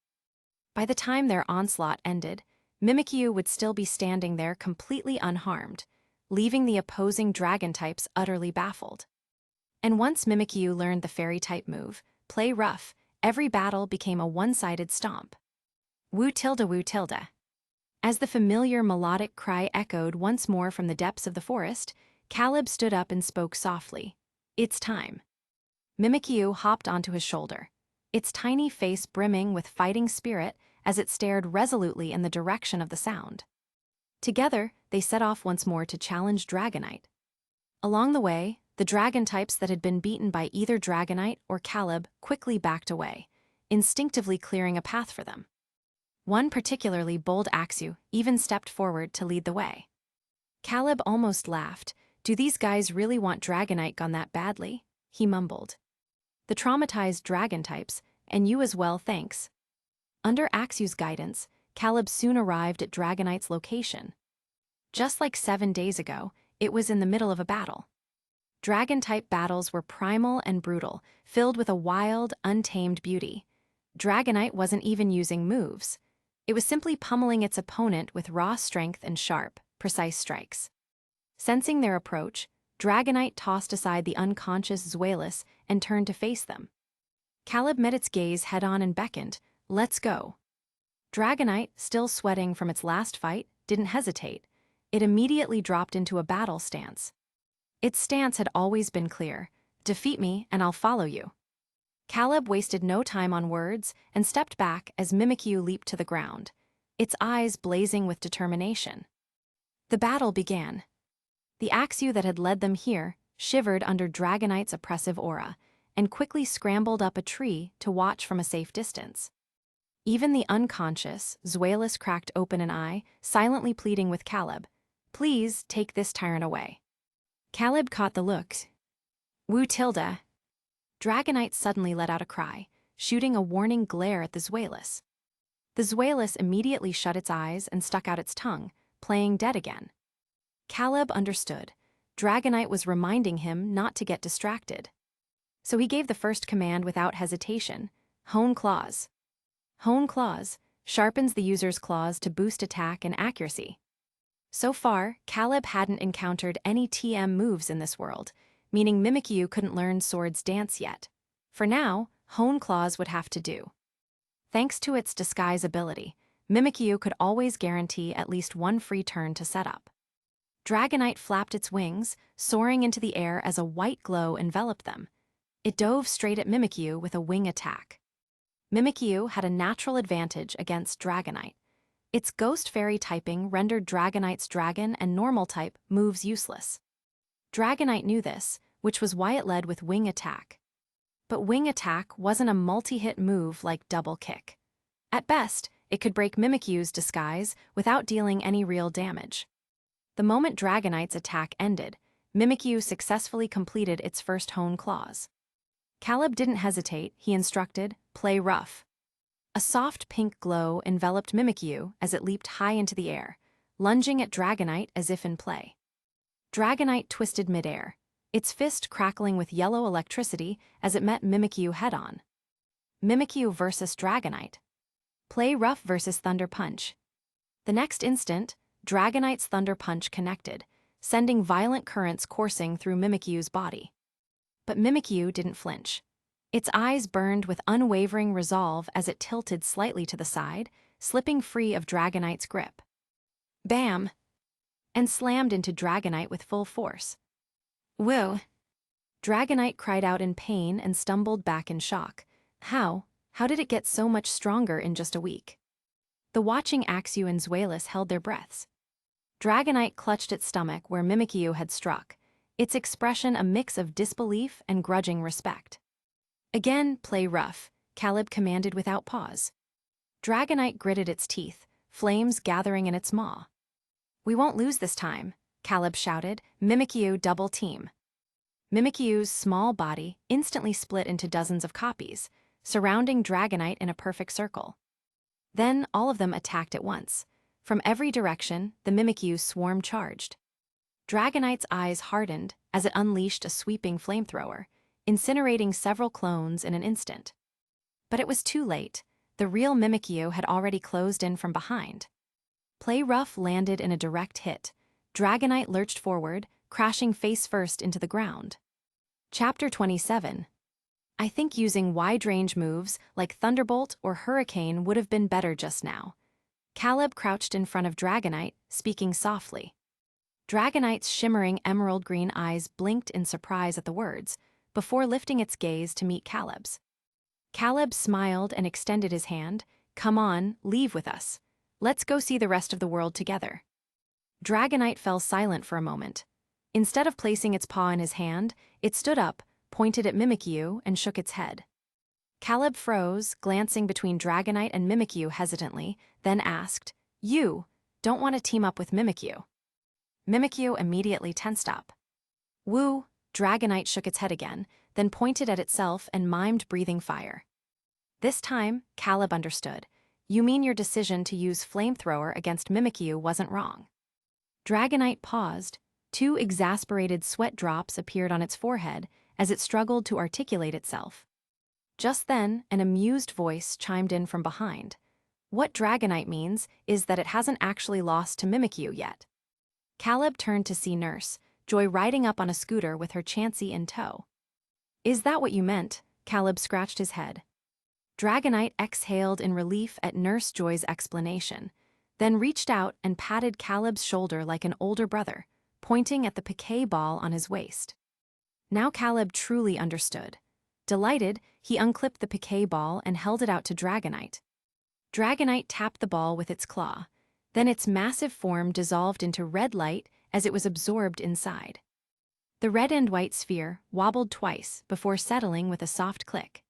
By the time their onslaught ended, Mimikyu would still be standing there completely unharmed, leaving the opposing dragon types utterly baffled. And once Mimikyu learned the fairy-type move, Play Rough, every battle became a one-sided stomp. Woo tilde woo tilde. As the familiar melodic cry echoed once more from the depths of the forest, Caleb stood up and spoke softly. It's time. Mimikyu hopped onto his shoulder, its tiny face brimming with fighting spirit as it stared resolutely in the direction of the sound. Together, they set off once more to challenge Dragonite. Along the way, the dragon types that had been beaten by either Dragonite or Caleb quickly backed away, instinctively clearing a path for them. One particularly bold Axew even stepped forward to lead the way. Caleb almost laughed. Do these guys really want Dragonite gone that badly? He mumbled. The traumatized dragon types, and you as well, thanks. Under Axew's guidance, Caleb soon arrived at Dragonite's location. Just like 7 days ago, it was in the middle of a battle. Dragon-type battles were primal and brutal, filled with a wild, untamed beauty. Dragonite wasn't even using moves. It was simply pummeling its opponent with raw strength and sharp, precise strikes. Sensing their approach, Dragonite tossed aside the unconscious Zweilous and turned to face them. Caleb met its gaze head-on and beckoned, "Let's go." Dragonite, still sweating from its last fight, didn't hesitate. It immediately dropped into a battle stance. Its stance had always been clear: defeat me and I'll follow you. Caleb wasted no time on words and stepped back as Mimikyu leaped to the ground, its eyes blazing with determination. The battle began. The Axew that had led them here shivered under Dragonite's oppressive aura and quickly scrambled up a tree to watch from a safe distance. Even the unconscious Zweilous cracked open an eye, silently pleading with Caleb, "Please take this tyrant away." Caleb caught the looks. "Woo Tilda." Dragonite suddenly let out a cry, shooting a warning glare at the Zweilous. The Zweilous immediately shut its eyes and stuck out its tongue, playing dead again. Caleb understood. Dragonite was reminding him not to get distracted. So he gave the first command without hesitation: Hone Claws. Hone Claws sharpens the user's claws to boost attack and accuracy. So far, Caleb hadn't encountered any TM moves in this world, meaning Mimikyu couldn't learn Sword's dance yet. For now, Hone Claws would have to do. Thanks to its disguise ability, Mimikyu could always guarantee at least one free turn to set up. Dragonite flapped its wings, soaring into the air as a white glow enveloped them. It dove straight at Mimikyu with a wing attack. Mimikyu had a natural advantage against Dragonite. Its Ghost Fairy typing rendered Dragonite's Dragon and Normal type moves useless. Dragonite knew this, which was why it led with Wing Attack. But Wing Attack wasn't a multi-hit move like Double Kick. At best, it could break Mimikyu's disguise without dealing any real damage. The moment Dragonite's attack ended, Mimikyu successfully completed its first Hone Claws. Caleb didn't hesitate. He instructed, "Play rough." A soft pink glow enveloped Mimikyu as it leaped high into the air, lunging at Dragonite as if in play. Dragonite twisted midair, its fist crackling with yellow electricity as it met Mimikyu head-on. Mimikyu versus Dragonite. Play rough versus Thunder Punch. The next instant, Dragonite's Thunder Punch connected, sending violent currents coursing through Mimikyu's body. But Mimikyu didn't flinch. Its eyes burned with unwavering resolve as it tilted slightly to the side, slipping free of Dragonite's grip. Bam! And slammed into Dragonite with full force. Whoa! Dragonite cried out in pain and stumbled back in shock. How did it get so much stronger in just a week? The watching Axew and Zweilous held their breaths. Dragonite clutched its stomach where Mimikyu had struck, its expression a mix of disbelief and grudging respect. Again, play rough, Caleb commanded without pause. Dragonite gritted its teeth, flames gathering in its maw. "We won't lose this time," Caleb shouted. "Mimikyu double team." Mimikyu's small body instantly split into dozens of copies, surrounding Dragonite in a perfect circle. Then all of them attacked at once. From every direction, the Mimikyu swarm charged. Dragonite's eyes hardened as it unleashed a sweeping flamethrower, incinerating several clones in an instant. But it was too late. The real Mimikyu had already closed in from behind. Play rough landed in a direct hit. Dragonite lurched forward, crashing face first into the ground. Chapter 27. I think using wide-range moves like Thunderbolt or Hurricane would have been better just now. Caleb crouched in front of Dragonite, speaking softly. Dragonite's shimmering emerald-green eyes blinked in surprise at the words, before lifting its gaze to meet Caleb's. Caleb smiled and extended his hand. "Come on, leave with us. Let's go see the rest of the world together." Dragonite fell silent for a moment. Instead of placing its paw in his hand, it stood up, pointed at Mimikyu, and shook its head. Caleb froze, glancing between Dragonite and Mimikyu hesitantly, then asked, "You don't want to team up with Mimikyu?" Mimikyu immediately tensed up. "Woo," Dragonite shook its head again, then pointed at itself and mimed breathing fire. This time, Caleb understood. "You mean your decision to use Flamethrower against Mimikyu wasn't wrong?" Dragonite paused. 2 exasperated sweat drops appeared on its forehead as it struggled to articulate itself. Just then, an amused voice chimed in from behind. "What Dragonite means is that it hasn't actually lost to Mimikyu yet." Caleb turned to see Nurse, Joy riding up on a scooter with her Chansey in tow. "Is that what you meant?" Caleb scratched his head. Dragonite exhaled in relief at Nurse Joy's explanation, then reached out and patted Caleb's shoulder like an older brother, pointing at the piquet ball on his waist. Now Caleb truly understood. Delighted, he unclipped the piquet ball and held it out to Dragonite. Dragonite tapped the ball with its claw. Then its massive form dissolved into red light as it was absorbed inside. The red and white sphere wobbled twice before settling with a soft click.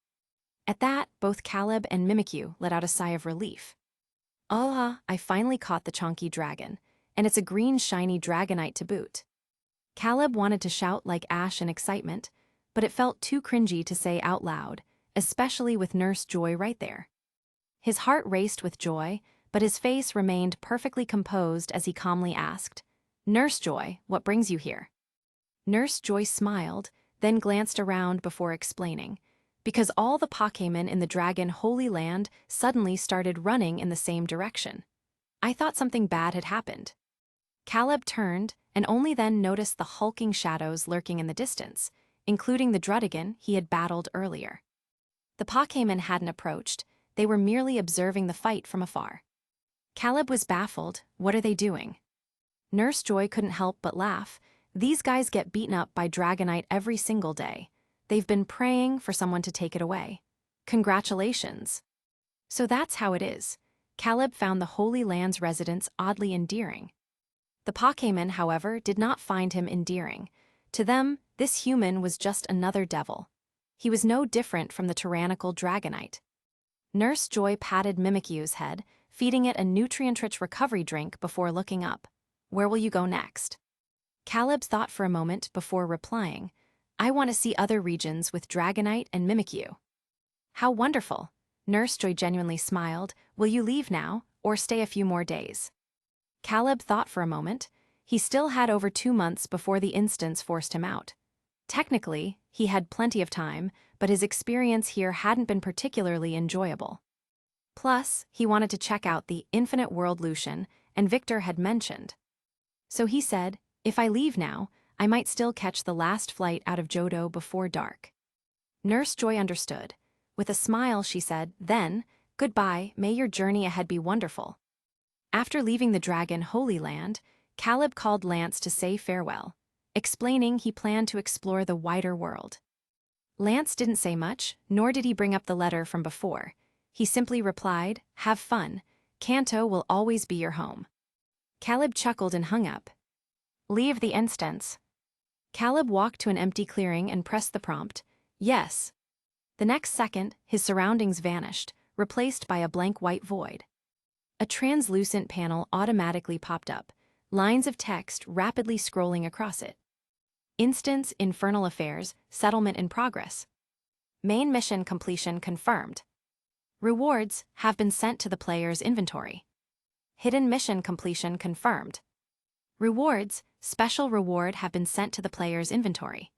At that, both Caleb and Mimikyu let out a sigh of relief. "Ah, I finally caught the chonky dragon, and it's a green shiny Dragonite to boot." Caleb wanted to shout like Ash in excitement, but it felt too cringy to say out loud, especially with Nurse Joy right there. His heart raced with joy, but his face remained perfectly composed as he calmly asked, "Nurse Joy, what brings you here?" Nurse Joy smiled, then glanced around before explaining, because all the Pokémon in the Dragon Holy Land suddenly started running in the same direction. "I thought something bad had happened." Caleb turned and only then noticed the hulking shadows lurking in the distance, including the Druddigan he had battled earlier. The Pokémon hadn't approached, they were merely observing the fight from afar. Caleb was baffled. What are they doing? Nurse Joy couldn't help but laugh. These guys get beaten up by Dragonite every single day. They've been praying for someone to take it away. Congratulations. So that's how it is. Caleb found the Holy Land's residents oddly endearing. The Pokémon, however, did not find him endearing. To them, this human was just another devil. He was no different from the tyrannical Dragonite. Nurse Joy patted Mimikyu's head, feeding it a nutrient-rich recovery drink before looking up. "Where will you go next?" Caleb thought for a moment before replying, "I want to see other regions with Dragonite and Mimikyu." "How wonderful." Nurse Joy genuinely smiled. "Will you leave now, or stay a few more days?" Caleb thought for a moment. He still had over 2 months before the instance forced him out. Technically, he had plenty of time, but his experience here hadn't been particularly enjoyable. Plus, he wanted to check out the Infinite World Lucian, and Victor had mentioned. So he said, "If I leave now, I might still catch the last flight out of Johto before dark." Nurse Joy understood. With a smile, she said, "Then, goodbye, may your journey ahead be wonderful." After leaving the Dragon Holy Land, Caleb called Lance to say farewell, explaining he planned to explore the wider world. Lance didn't say much, nor did he bring up the letter from before. He simply replied, "Have fun. Kanto will always be your home." Caleb chuckled and hung up. "Leave the instance." Caleb walked to an empty clearing and pressed the prompt, "Yes." The next second, his surroundings vanished, replaced by a blank white void. A translucent panel automatically popped up, lines of text rapidly scrolling across it. Instance Infernal Affairs, settlement in progress. Main mission completion confirmed. Rewards have been sent to the player's inventory. Hidden mission completion confirmed. Rewards, special reward have been sent to the player's inventory.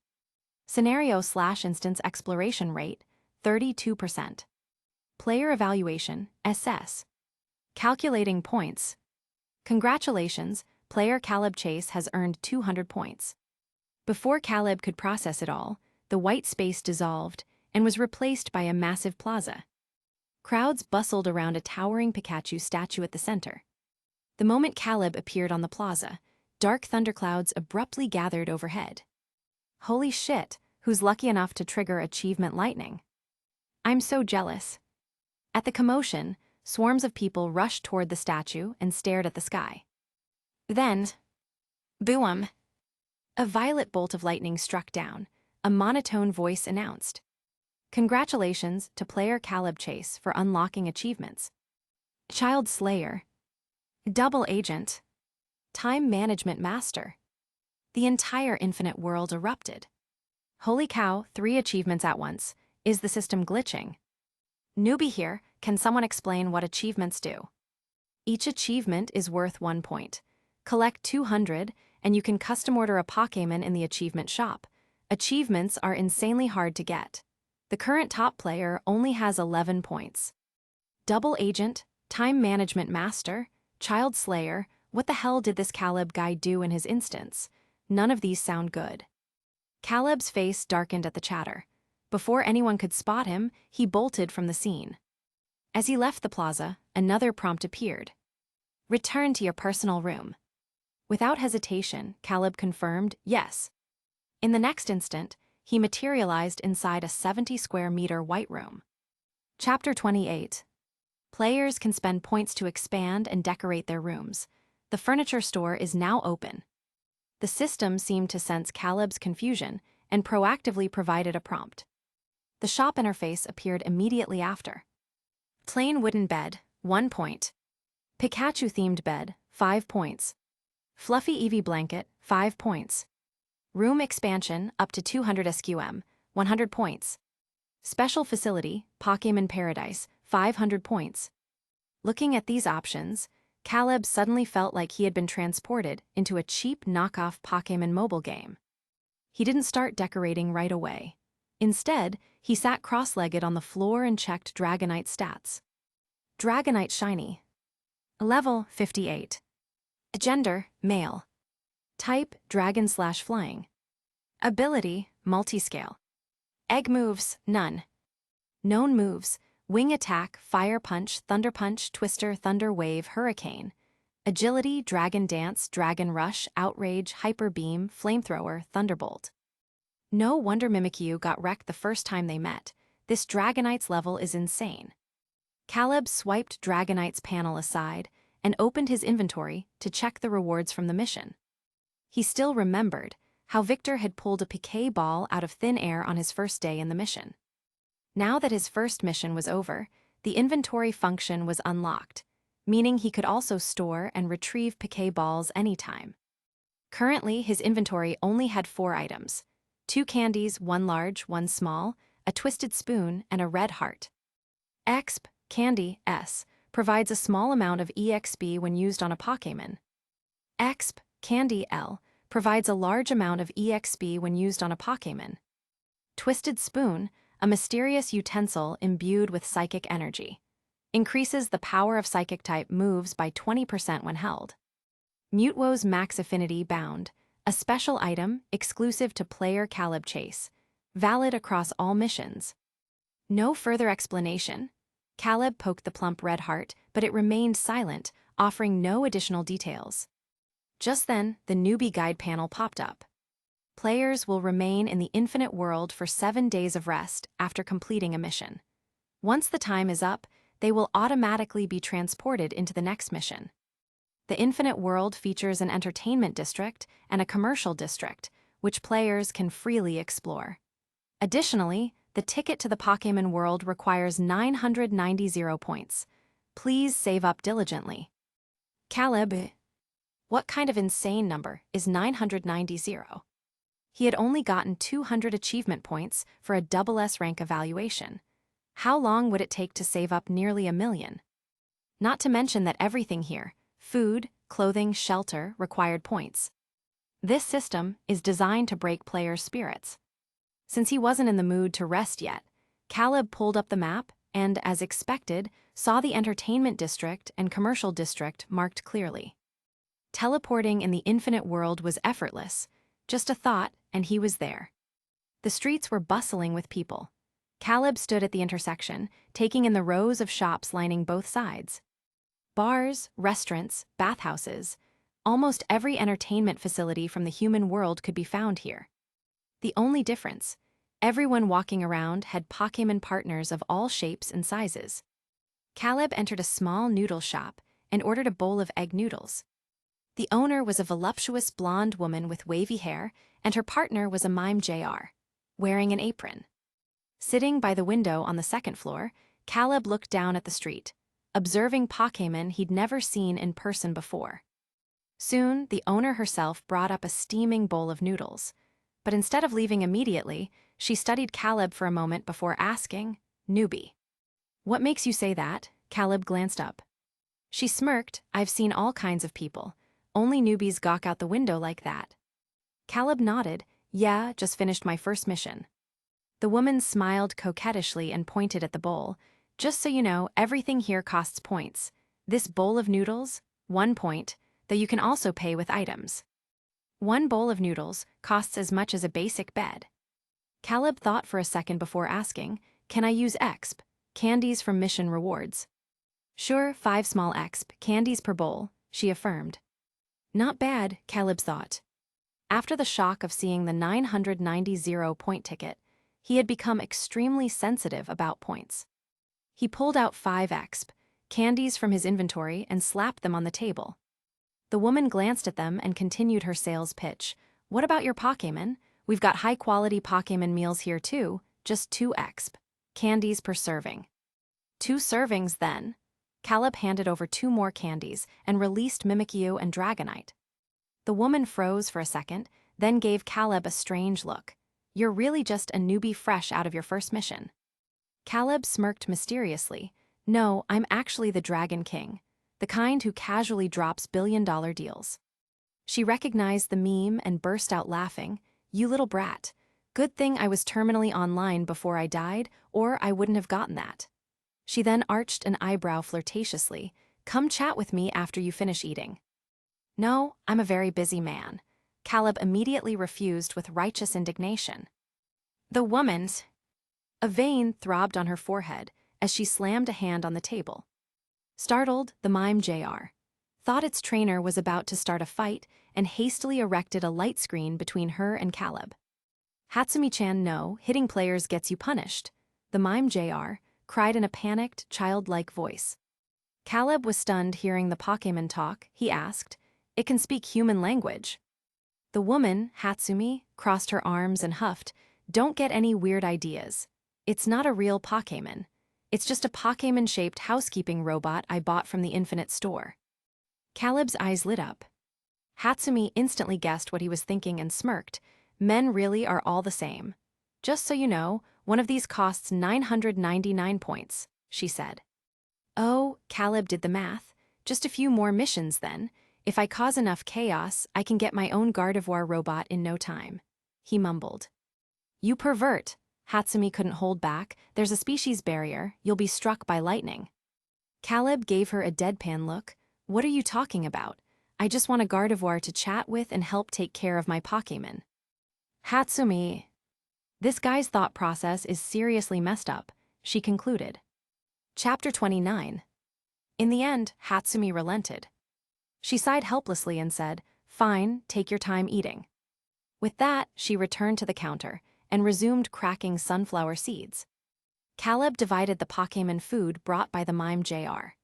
Scenario/instance exploration rate, 32%. Player evaluation, SS. Calculating points. Congratulations, player Caleb Chase has earned 200 points. Before Caleb could process it all, the white space dissolved and was replaced by a massive plaza. Crowds bustled around a towering Pikachu statue at the center. The moment Caleb appeared on the plaza, dark thunderclouds abruptly gathered overhead. Holy shit, who's lucky enough to trigger achievement lightning? I'm so jealous. At the commotion, swarms of people rushed toward the statue and stared at the sky. Then, boom! A violet bolt of lightning struck down. A monotone voice announced, "Congratulations to player Caleb Chase for unlocking achievements. Child Slayer, Double Agent, Time Management Master." The entire infinite world erupted. Holy cow, 3 achievements at once. Is the system glitching? Newbie here, can someone explain what achievements do? Each achievement is worth 1 point. Collect 200, and you can custom order a Pokémon in the achievement shop. Achievements are insanely hard to get. The current top player only has 11 points. Double Agent, Time Management Master, Child Slayer, what the hell did this Caleb guy do in his instance? None of these sound good. Caleb's face darkened at the chatter. Before anyone could spot him, he bolted from the scene. As he left the plaza, another prompt appeared. Return to your personal room. Without hesitation, Caleb confirmed yes. In the next instant, he materialized inside a 70-square-meter white room. Chapter 28. Players can spend points to expand and decorate their rooms. The furniture store is now open. The system seemed to sense Caleb's confusion and proactively provided a prompt. The shop interface appeared immediately after. Plain wooden bed, 1 point. Pikachu-themed bed, 5 points. Fluffy Eevee blanket, 5 points. Room expansion up to 200 SQM, 100 points. Special facility, Pokémon Paradise, 500 points. Looking at these options, Caleb suddenly felt like he had been transported into a cheap knockoff Pokémon mobile game. He didn't start decorating right away. Instead, he sat cross-legged on the floor and checked Dragonite stats. Dragonite Shiny. Level 58. Gender, male. Type, Dragon/Flying. Ability, Multiscale. Egg moves, none. Known moves, Wing Attack, Fire Punch, Thunder Punch, Twister, Thunder Wave, Hurricane. Agility, Dragon Dance, Dragon Rush, Outrage, Hyper Beam, Flamethrower, Thunderbolt. No wonder Mimikyu got wrecked the first time they met. This Dragonite's level is insane. Caleb swiped Dragonite's panel aside and opened his inventory to check the rewards from the mission. He still remembered how Victor had pulled a piquet ball out of thin air on his first day in the mission. Now that his first mission was over, the inventory function was unlocked, meaning he could also store and retrieve piquet balls anytime. Currently, his inventory only had 4 items: 2 candies, 1 large, 1 small, a twisted spoon, and a red heart. Exp. Candy S provides a small amount of EXP when used on a Pokémon. Exp. Candy L provides a large amount of EXP when used on a Pokémon. Twisted Spoon, a mysterious utensil imbued with psychic energy, increases the power of psychic-type moves by 20% when held. Mutewo's Max Affinity Bound, a special item exclusive to player Caleb Chase, valid across all missions. No further explanation. Caleb poked the plump red heart, but it remained silent, offering no additional details. Just then, the newbie guide panel popped up. Players will remain in the infinite world for 7 days of rest after completing a mission. Once the time is up, they will automatically be transported into the next mission. The infinite world features an entertainment district and a commercial district, which players can freely explore. Additionally, the ticket to the Pokémon world requires 990 points. Please save up diligently. Caleb, what kind of insane number is 990? He had only gotten 200 achievement points for a SS rank evaluation. How long would it take to save up nearly 1 million? Not to mention that everything here, food, clothing, shelter, required points. This system is designed to break players' spirits. Since he wasn't in the mood to rest yet, Caleb pulled up the map and, as expected, saw the entertainment district and commercial district marked clearly. Teleporting in the infinite world was effortless. Just a thought, and he was there. The streets were bustling with people. Caleb stood at the intersection, taking in the rows of shops lining both sides. Bars, restaurants, bathhouses, almost every entertainment facility from the human world could be found here. The only difference, everyone walking around had Pokémon partners of all shapes and sizes. Caleb entered a small noodle shop and ordered a bowl of egg noodles. The owner was a voluptuous blonde woman with wavy hair, and her partner was a mime JR, wearing an apron. Sitting by the window on the second floor, Caleb looked down at the street, observing Pokémon he'd never seen in person before. Soon, the owner herself brought up a steaming bowl of noodles, but instead of leaving immediately, she studied Caleb for a moment before asking, "Newbie. What makes you say that?" Caleb glanced up. She smirked. "I've seen all kinds of people. Only newbies gawk out the window like that." Caleb nodded. "Yeah, just finished my first mission." The woman smiled coquettishly and pointed at the bowl. "Just so you know, everything here costs points. This bowl of noodles, 1 point, though you can also pay with items. 1 bowl of noodles costs as much as a basic bed." Caleb thought for a second before asking, "Can I use exp, candies from mission rewards?" "Sure, 5 small exp, candies per bowl," she affirmed. Not bad, Caleb thought. After the shock of seeing the 990 point ticket, he had become extremely sensitive about points. He pulled out 5 exp, candies from his inventory and slapped them on the table. The woman glanced at them and continued her sales pitch. "What about your Pokémon? We've got high-quality Pokémon meals here too, just 2 exp, candies per serving." 2 servings then. Caleb handed over 2 more candies and released Mimikyu and Dragonite. The woman froze for a second, then gave Caleb a strange look. "You're really just a newbie fresh out of your first mission." Caleb smirked mysteriously. "No, I'm actually the Dragon King, the kind who casually drops billion-dollar deals." She recognized the meme and burst out laughing. "You little brat. Good thing I was terminally online before I died, or I wouldn't have gotten that." She then arched an eyebrow flirtatiously. "Come chat with me after you finish eating." "No, I'm a very busy man." Caleb immediately refused with righteous indignation. The woman's... A vein throbbed on her forehead as she slammed a hand on the table. Startled, the mime JR thought its trainer was about to start a fight and hastily erected a light screen between her and Caleb. "Hatsumi-chan, no, hitting players gets you punished," the mime JR cried in a panicked, childlike voice. Caleb was stunned hearing the Pokémon talk. He asked, "It can speak human language?" The woman, Hatsumi, crossed her arms and huffed, "Don't get any weird ideas. It's not a real Pokémon. It's just a Pokémon-shaped housekeeping robot I bought from the Infinite Store." Caleb's eyes lit up. Hatsumi instantly guessed what he was thinking and smirked. "Men really are all the same. Just so you know, one of these costs 999 points, she said. "Oh," Caleb did the math. "Just a few more missions then. If I cause enough chaos, I can get my own Gardevoir robot in no time," he mumbled. "You pervert," Hatsumi couldn't hold back. "There's a species barrier. You'll be struck by lightning." Caleb gave her a deadpan look. "What are you talking about? I just want a Gardevoir to chat with and help take care of my Pokémon." "Hatsumi, this guy's thought process is seriously messed up," she concluded. Chapter 29. In the end, Hatsumi relented. She sighed helplessly and said, "Fine, take your time eating." With that, she returned to the counter and resumed cracking sunflower seeds. Caleb divided the Pokémon food brought by the mime JR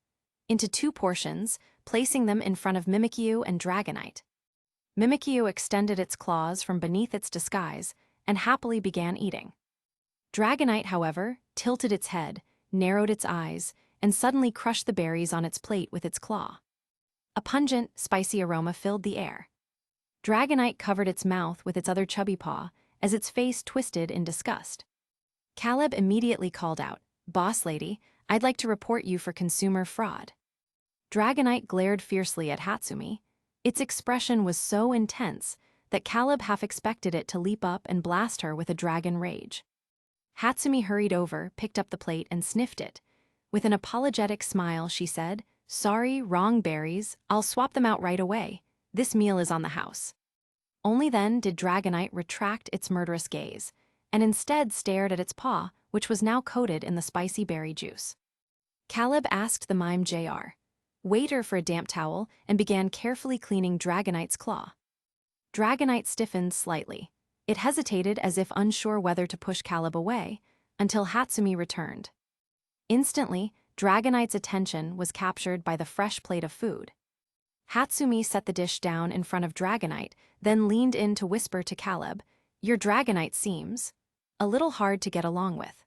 into 2 portions, placing them in front of Mimikyu and Dragonite. Mimikyu extended its claws from beneath its disguise and happily began eating. Dragonite, however, tilted its head, narrowed its eyes, and suddenly crushed the berries on its plate with its claw. A pungent, spicy aroma filled the air. Dragonite covered its mouth with its other chubby paw as its face twisted in disgust. Caleb immediately called out, "Boss lady, I'd like to report you for consumer fraud." Dragonite glared fiercely at Hatsumi. Its expression was so intense that Caleb half expected it to leap up and blast her with a dragon rage. Hatsumi hurried over, picked up the plate, and sniffed it. With an apologetic smile, she said, "Sorry, wrong berries. I'll swap them out right away. This meal is on the house." Only then did Dragonite retract its murderous gaze, and instead stared at its paw, which was now coated in the spicy berry juice. Caleb asked the mime JR, "Waiter for a damp towel," and began carefully cleaning Dragonite's claw. Dragonite stiffened slightly. It hesitated as if unsure whether to push Caleb away, until Hatsumi returned. Instantly, Dragonite's attention was captured by the fresh plate of food. Hatsumi set the dish down in front of Dragonite, then leaned in to whisper to Caleb, "Your Dragonite seems a little hard to get along with."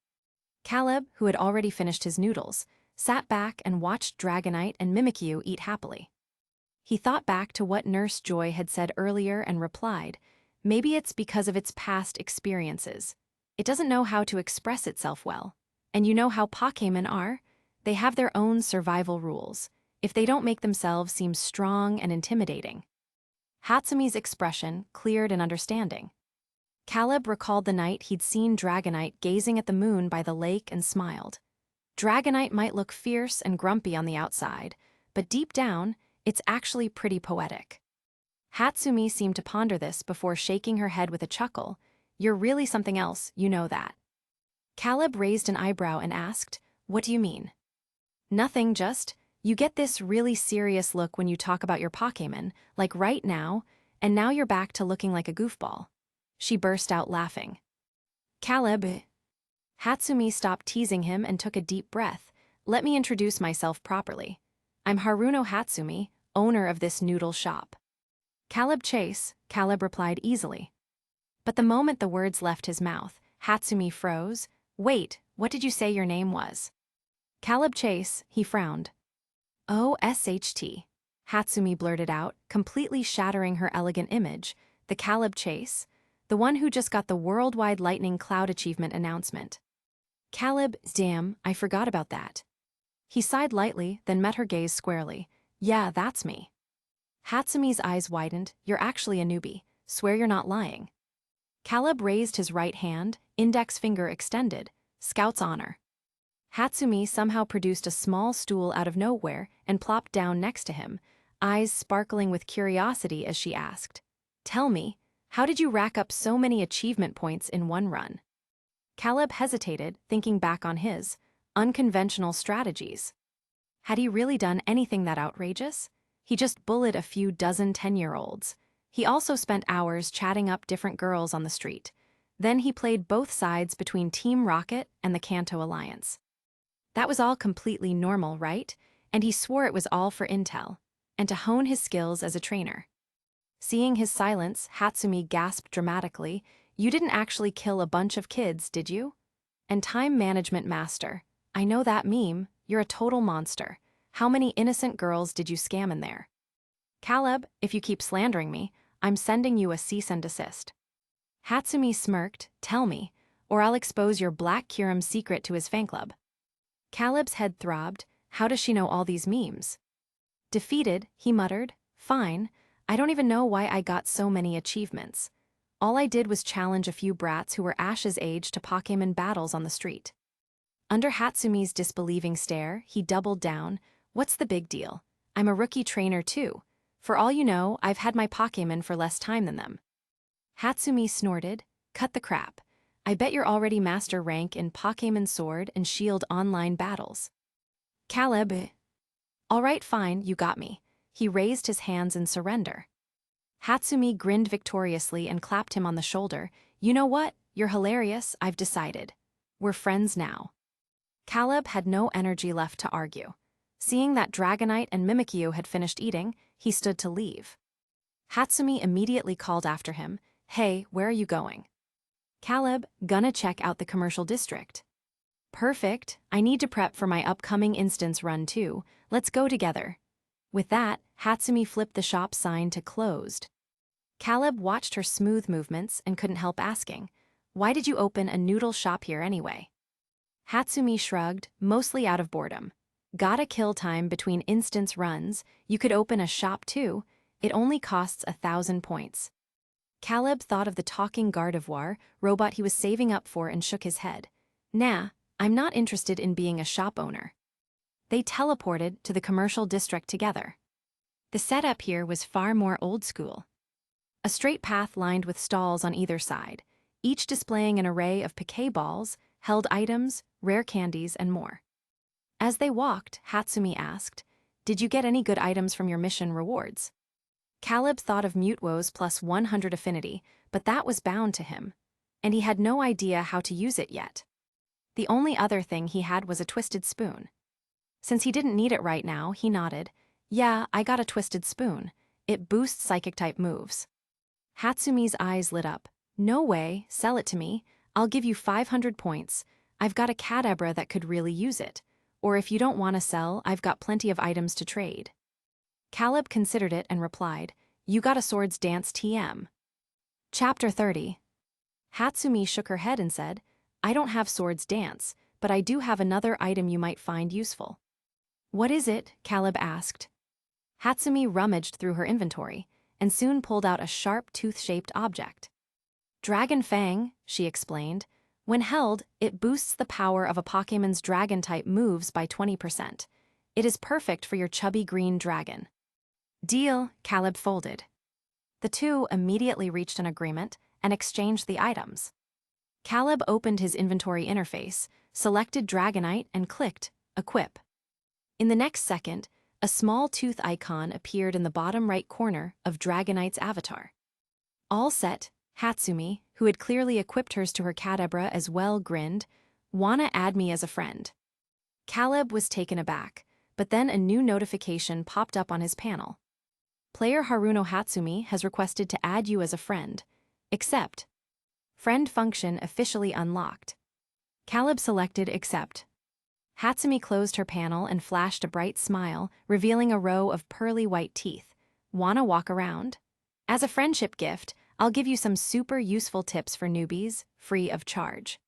Caleb, who had already finished his noodles, sat back and watched Dragonite and Mimikyu eat happily. He thought back to what Nurse Joy had said earlier and replied, "Maybe it's because of its past experiences. It doesn't know how to express itself well. And you know how Pokémon are? They have their own survival rules, if they don't make themselves seem strong and intimidating." Hatsumi's expression cleared in understanding. Caleb recalled the night he'd seen Dragonite gazing at the moon by the lake and smiled. Dragonite might look fierce and grumpy on the outside, but deep down, it's actually pretty poetic. Hatsumi seemed to ponder this before shaking her head with a chuckle. You're really something else, you know that. Caleb raised an eyebrow and asked, "What do you mean?" "Nothing, just, you get this really serious look when you talk about your Pokémon, like right now, and now you're back to looking like a goofball." She burst out laughing. "Caleb." Hatsumi stopped teasing him and took a deep breath. "Let me introduce myself properly. I'm Haruno Hatsumi, owner of this noodle shop." "Caleb Chase," Caleb replied easily. But the moment the words left his mouth, Hatsumi froze. "Wait, what did you say your name was?" "Caleb Chase," he frowned. "OSHT," Hatsumi blurted out, completely shattering her elegant image. "The Caleb Chase? The one who just got the Worldwide Lightning Cloud Achievement announcement." "Caleb, damn, I forgot about that." He sighed lightly, then met her gaze squarely. "Yeah, that's me." Hatsumi's eyes widened. "You're actually a newbie. Swear you're not lying." Caleb raised his right hand, index finger extended. "Scout's honor." Hatsumi somehow produced a small stool out of nowhere and plopped down next to him, eyes sparkling with curiosity as she asked, "Tell me, how did you rack up so many achievement points in one run?" Caleb hesitated, thinking back on his unconventional strategies. Had he really done anything that outrageous? He just bullied a few dozen 10-year-olds. He also spent hours chatting up different girls on the street. Then he played both sides between Team Rocket and the Kanto Alliance. That was all completely normal, right? And he swore it was all for intel, and to hone his skills as a trainer. Seeing his silence, Hatsumi gasped dramatically. "You didn't actually kill a bunch of kids, did you? And time management master. I know that meme. You're a total monster. How many innocent girls did you scam in there?" "Caleb, if you keep slandering me, I'm sending you a cease and desist." Hatsumi smirked. "Tell me, or I'll expose your Black Kyurem secret to his fan club." Caleb's head throbbed. How does she know all these memes? Defeated, he muttered. "Fine, I don't even know why I got so many achievements. All I did was challenge a few brats who were Ash's age to Pokémon battles on the street." Under Hatsumi's disbelieving stare, he doubled down. "What's the big deal? I'm a rookie trainer too. For all you know, I've had my Pokémon for less time than them." Hatsumi snorted. "Cut the crap. I bet you're already master rank in Pokémon Sword and Shield online battles." "Caleb." "All right, fine, you got me." He raised his hands in surrender. Hatsumi grinned victoriously and clapped him on the shoulder. "You know what? You're hilarious, I've decided. We're friends now." Caleb had no energy left to argue. Seeing that Dragonite and Mimikyu had finished eating, he stood to leave. Hatsumi immediately called after him. "Hey, where are you going?" "Caleb, gonna check out the commercial district." "Perfect, I need to prep for my upcoming instance run too. Let's go together." With that, Hatsumi flipped the shop sign to closed. Caleb watched her smooth movements and couldn't help asking, "Why did you open a noodle shop here anyway?" Hatsumi shrugged, mostly out of boredom. "Gotta kill time between instance runs. You could open a shop too. It only costs 1,000 points." Caleb thought of the talking Gardevoir robot he was saving up for and shook his head. "Nah, I'm not interested in being a shop owner." They teleported to the commercial district together. The setup here was far more old school. A straight path lined with stalls on either side, each displaying an array of Pokéballs, held items, rare candies, and more. As they walked, Hatsumi asked, "Did you get any good items from your mission rewards?" Caleb thought of Mutewo's plus 100 affinity, but that was bound to him, and he had no idea how to use it yet. The only other thing he had was a twisted spoon. Since he didn't need it right now, he nodded. "Yeah, I got a twisted spoon. It boosts psychic-type moves." Hatsumi's eyes lit up. "No way, sell it to me. I'll give you 500 points. I've got a Kadabra that could really use it. Or if you don't want to sell, I've got plenty of items to trade." Caleb considered it and replied, "You got a Swords Dance TM." Chapter 30. Hatsumi shook her head and said, "I don't have Swords Dance, but I do have another item you might find useful." "What is it?" Caleb asked. Hatsumi rummaged through her inventory and soon pulled out a sharp tooth-shaped object. "Dragon Fang," she explained. "When held, it boosts the power of a Pokémon's dragon-type moves by 20%. It is perfect for your chubby green dragon." "Deal," Caleb folded. The two immediately reached an agreement, and exchanged the items. Caleb opened his inventory interface, selected Dragonite, and clicked Equip. In the next second, a small tooth icon appeared in the bottom right corner of Dragonite's avatar. All set, Hatsumi, who had clearly equipped hers to her Kadabra as well, grinned, "Wanna add me as a friend?" Caleb was taken aback, but then a new notification popped up on his panel. Player Haruno Hatsumi has requested to add you as a friend. Accept. Friend function officially unlocked. Caleb selected Accept. Hatsumi closed her panel and flashed a bright smile, revealing a row of pearly white teeth. "Wanna walk around? As a friendship gift, I'll give you some super useful tips for newbies, free of charge."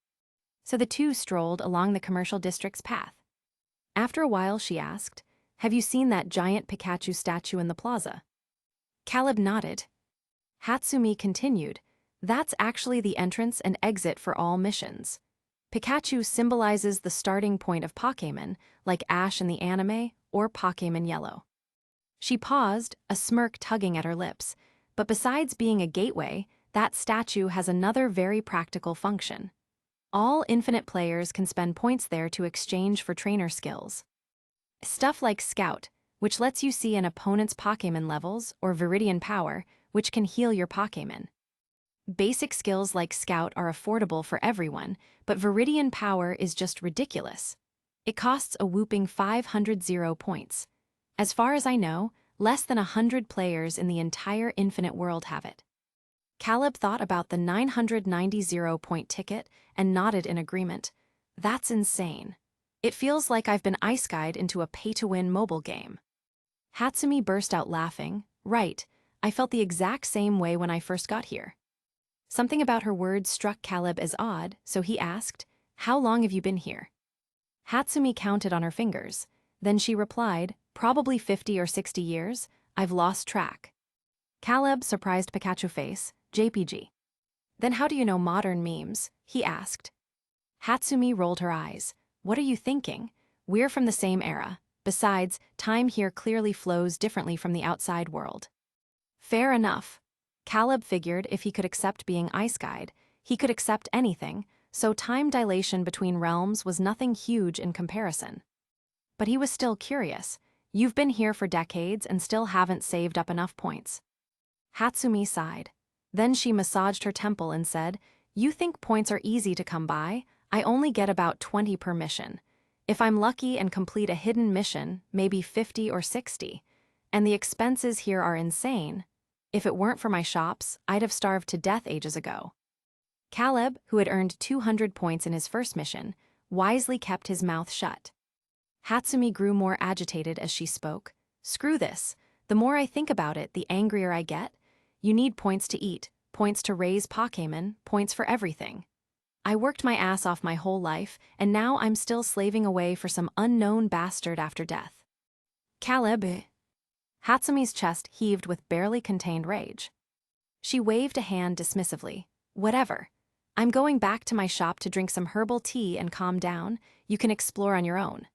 So the two strolled along the commercial district's path. After a while, she asked, "Have you seen that giant Pikachu statue in the plaza?" Caleb nodded. Hatsumi continued, "That's actually the entrance and exit for all missions. Pikachu symbolizes the starting point of Pokémon, like Ash in the anime or Pokémon Yellow." She paused, a smirk tugging at her lips, but besides being a gateway, that statue has another very practical function. All Infinite players can spend points there to exchange for trainer skills. Stuff like Scout, which lets you see an opponent's Pokémon levels, or Viridian Power, which can heal your Pokémon. Basic skills like Scout are affordable for everyone, but Viridian Power is just ridiculous. It costs a whopping 500 points. As far as I know, less than 100 players in the entire Infinite world have it. Caleb thought about the 990 point ticket and nodded in agreement. "That's insane. It feels like I've been ice-guyed into a pay-to-win mobile game." Hatsumi burst out laughing. "Right, I felt the exact same way when I first got here." Something about her words struck Caleb as odd, so he asked, "How long have you been here?" Hatsumi counted on her fingers. Then she replied, "Probably 50 or 60 years. I've lost track." Caleb surprised Pikachu face, "JPG. Then how do you know modern memes?" he asked. Hatsumi rolled her eyes. "What are you thinking? We're from the same era. Besides, time here clearly flows differently from the outside world." Fair enough. Caleb figured if he could accept being ice-guyed, he could accept anything, so time dilation between realms was nothing huge in comparison. But he was still curious. "You've been here for decades and still haven't saved up enough points." Hatsumi sighed. Then she massaged her temple and said, "You think points are easy to come by? I only get about 20 per mission. If I'm lucky and complete a hidden mission, maybe 50 or 60. And the expenses here are insane. If it weren't for my shops, I'd have starved to death ages ago." Caleb, who had earned 200 points in his first mission, wisely kept his mouth shut. Hatsumi grew more agitated as she spoke. "Screw this. The more I think about it, the angrier I get. You need points to eat, points to raise Pokémon, points for everything. I worked my ass off my whole life, and now I'm still slaving away for some unknown bastard after death." "Caleb." Hatsumi's chest heaved with barely contained rage. She waved a hand dismissively. "Whatever. I'm going back to my shop to drink some herbal tea and calm down. You can explore on your own."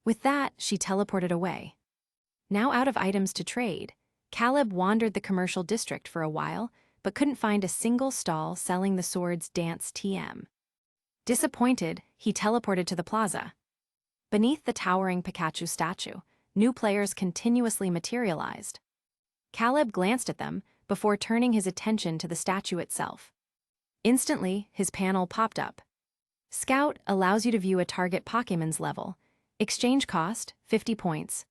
With that, she teleported away. Now out of items to trade, Caleb wandered the commercial district for a while, but couldn't find a single stall selling the sword's Dance TM. Disappointed, he teleported to the plaza. Beneath the towering Pikachu statue, new players continuously materialized. Caleb glanced at them before turning his attention to the statue itself. Instantly, his panel popped up. Scout allows you to view a target Pokémon's level. Exchange cost, 50 points.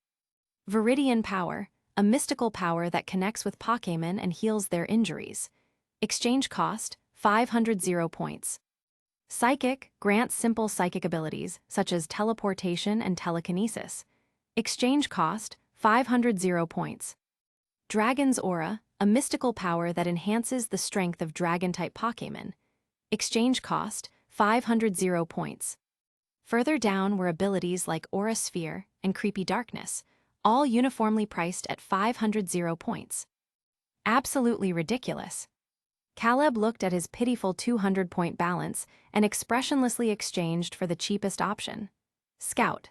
Viridian Power, a mystical power that connects with Pokémon and heals their injuries. Exchange cost, 500 points. Psychic grants simple psychic abilities, such as teleportation and telekinesis. Exchange cost, 500 points. Dragon's Aura, a mystical power that enhances the strength of Dragon-type Pokémon. Exchange cost, 500 points. Further down were abilities like Aura Sphere and Creepy Darkness, all uniformly priced at 500 points. Absolutely ridiculous. Caleb looked at his pitiful 200-point balance and expressionlessly exchanged for the cheapest option. Scout.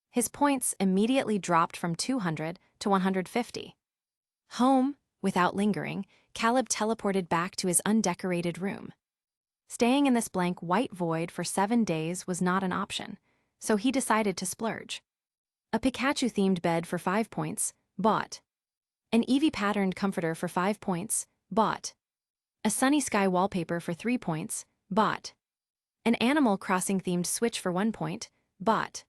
His points immediately dropped from 200 to 150. Home, without lingering, Caleb teleported back to his undecorated room. Staying in this blank white void for 7 days was not an option, so he decided to splurge. A Pikachu-themed bed for 5 points, bought. An Eevee-patterned comforter for 5 points, bought. A Sunny Sky wallpaper for 3 points, bought. An Animal Crossing-themed Switch for 1 point, bought.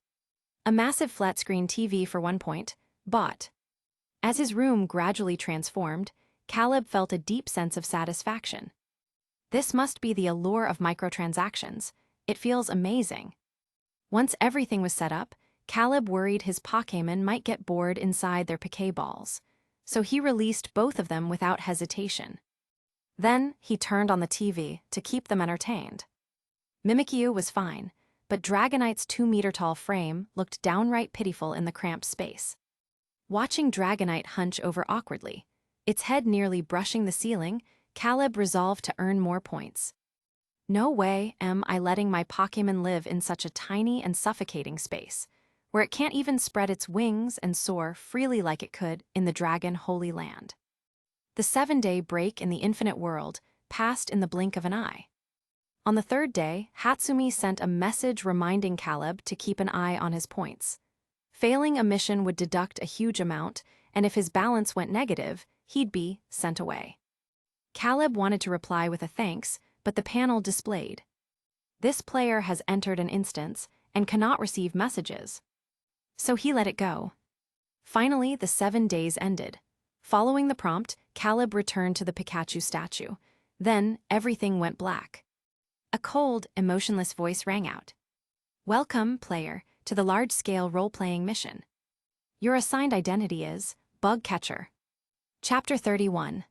A massive flat-screen TV for 1 point, bought. As his room gradually transformed, Caleb felt a deep sense of satisfaction. This must be the allure of microtransactions. It feels amazing. Once everything was set up, Caleb worried his Pokémon might get bored inside their Pokéballs, so he released both of them without hesitation. Then he turned on the TV to keep them entertained. Mimikyu was fine, but Dragonite's 2-meter-tall frame looked downright pitiful in the cramped space. Watching Dragonite hunch over awkwardly, its head nearly brushing the ceiling, Caleb resolved to earn more points. No way am I letting my Pokémon live in such a tiny and suffocating space, where it can't even spread its wings and soar freely like it could in the Dragon Holy Land. The 7-day break in the infinite world passed in the blink of an eye. On the 3rd day, Hatsumi sent a message reminding Caleb to keep an eye on his points. Failing a mission would deduct a huge amount, and if his balance went negative, he'd be sent away. Caleb wanted to reply with a thanks, but the panel displayed, "This player has entered an instance and cannot receive messages." So he let it go. Finally, the 7 days ended. Following the prompt, Caleb returned to the Pikachu statue. Then, everything went black. A cold, emotionless voice rang out. "Welcome, player, to the large-scale role-playing mission. Your assigned identity is Bug Catcher." Chapter 31.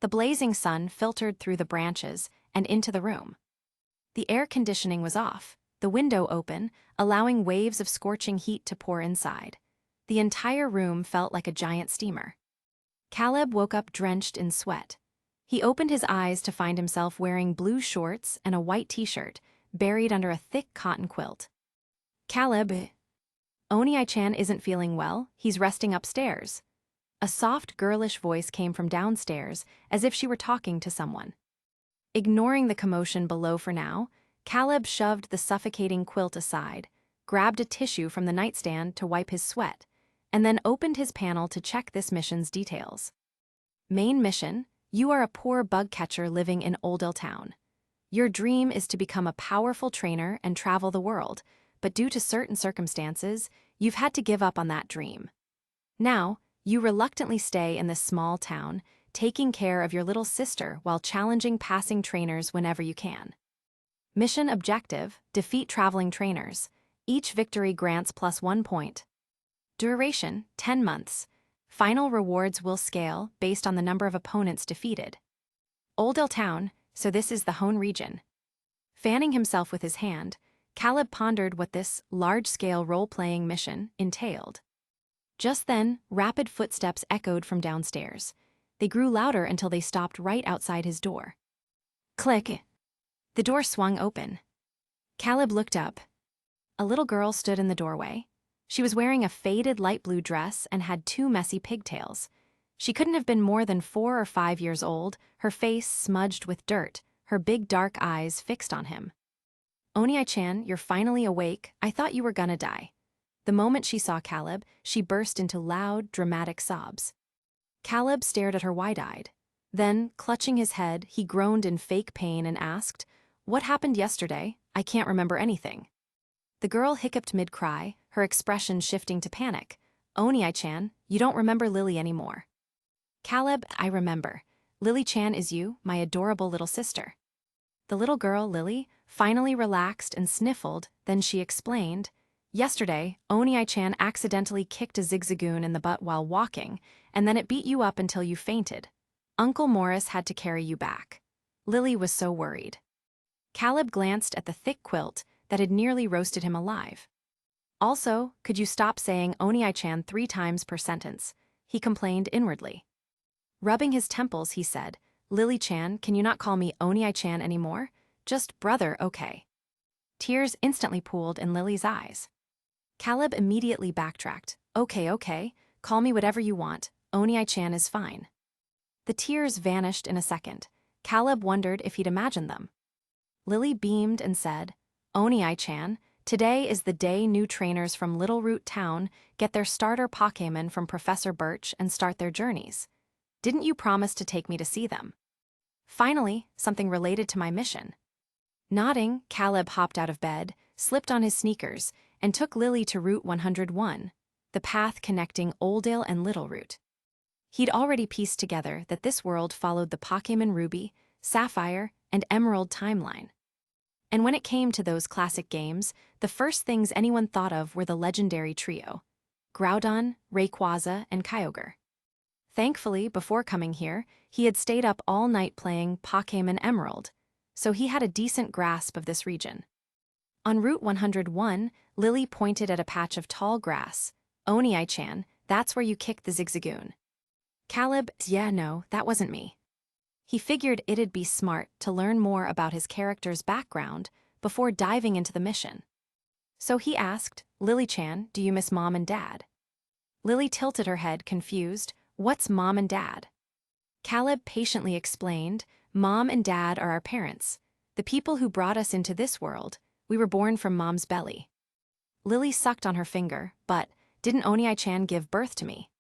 The blazing sun filtered through the branches and into the room. The air conditioning was off, the window open, allowing waves of scorching heat to pour inside. The entire room felt like a giant steamer. Caleb woke up drenched in sweat. He opened his eyes to find himself wearing blue shorts and a white t-shirt, buried under a thick cotton quilt. "Caleb, Oni-chan isn't feeling well, he's resting upstairs." A soft, girlish voice came from downstairs, as if she were talking to someone. Ignoring the commotion below for now, Caleb shoved the suffocating quilt aside, grabbed a tissue from the nightstand to wipe his sweat, and then opened his panel to check this mission's details. Main mission: you are a poor bug catcher living in Oldale Town. Your dream is to become a powerful trainer and travel the world, but due to certain circumstances, you've had to give up on that dream. Now, you reluctantly stay in this small town, taking care of your little sister while challenging passing trainers whenever you can. Mission objective: defeat traveling trainers. Each victory grants +1 point. Duration: 10 months. Final rewards will scale based on the number of opponents defeated. Oldale Town, so this is the Hone region. Fanning himself with his hand, Caleb pondered what this large-scale role-playing mission entailed. Just then, rapid footsteps echoed from downstairs. They grew louder until they stopped right outside his door. Click! The door swung open. Caleb looked up. A little girl stood in the doorway. She was wearing a faded light blue dress and had 2 messy pigtails. She couldn't have been more than 4 or 5 years old, her face smudged with dirt, her big dark eyes fixed on him. "Oni-chan, you're finally awake. I thought you were gonna die." The moment she saw Caleb, she burst into loud, dramatic sobs. Caleb stared at her wide-eyed. Then, clutching his head, he groaned in fake pain and asked, "What happened yesterday? I can't remember anything." The girl hiccuped mid-cry, her expression shifting to panic. "Oni-chan, you don't remember Lily anymore." "Caleb, I remember. Lily-chan is you, my adorable little sister." The little girl, Lily, finally relaxed and sniffled, then she explained, "Yesterday, Oni-chan accidentally kicked a Tgthegood in the butt while walking, and then it beat you up until you fainted. Uncle Morris had to carry you back." Lily was so worried. Caleb glanced at the thick quilt that had nearly roasted him alive. "Also, could you stop saying Oni-chan 3 times per sentence?" he complained inwardly. Rubbing his temples, he said, "Lily-chan, can you not call me Oni-chan anymore? Just brother, okay?" Tears instantly pooled in Lily's eyes. Caleb immediately backtracked. Okay, call me whatever you want. Oni-chan is fine." The tears vanished in a second. Caleb wondered if he'd imagined them. Lily beamed and said, Oni-chan, today is the day new trainers from Little Root Town get their starter Pokémon from Professor Birch and start their journeys. Didn't you promise to take me to see them? Finally, something related to my mission. Nodding, Caleb hopped out of bed, slipped on his sneakers, and took Lily to Route 101, the path connecting Oldale and Little Root. He'd already pieced together that this world followed the Pokémon Ruby, Sapphire, and Emerald timeline. And when it came to those classic games, the first things anyone thought of were the legendary trio: Groudon, Rayquaza, and Kyogre. Thankfully, before coming here, he had stayed up all night playing Pokémon Emerald, so he had a decent grasp of this region. On Route 101, Lily pointed at a patch of tall grass. Oni-chan, that's where you kick the Tgthegood. Caleb, yeah, no, that wasn't me. He figured it'd be smart to learn more about his character's background before diving into the mission. So he asked, Lily-chan, do you miss Mom and Dad? Lily tilted her head, confused. What's Mom and Dad? Caleb patiently explained, Mom and Dad are our parents, the people who brought us into this world. We were born from Mom's belly. Lily sucked on her finger, but didn't Oni-chan give birth to me?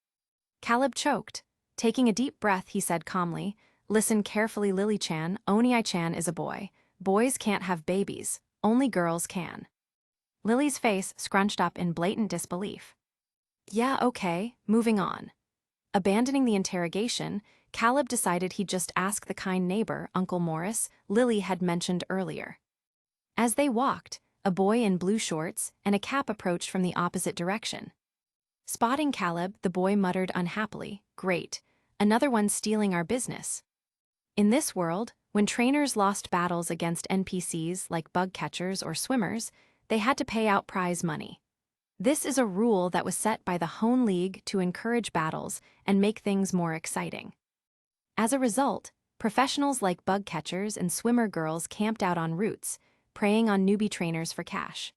Caleb choked. Taking a deep breath, he said calmly, Listen carefully, Lily-chan, Oni-chan is a boy. Boys can't have babies, only girls can. Lily's face scrunched up in blatant disbelief. Yeah, okay, moving on. Abandoning the interrogation, Caleb decided he'd just ask the kind neighbor, Uncle Morris, Lily had mentioned earlier. As they walked, a boy in blue shorts and a cap approached from the opposite direction. Spotting Caleb, the boy muttered unhappily, Great, another one stealing our business. In this world, when trainers lost battles against NPCs like bug catchers or swimmers, they had to pay out prize money. This is a rule that was set by the Hone League to encourage battles and make things more exciting. As a result, professionals like bug catchers and swimmer girls camped out on routes, preying on newbie trainers for cash.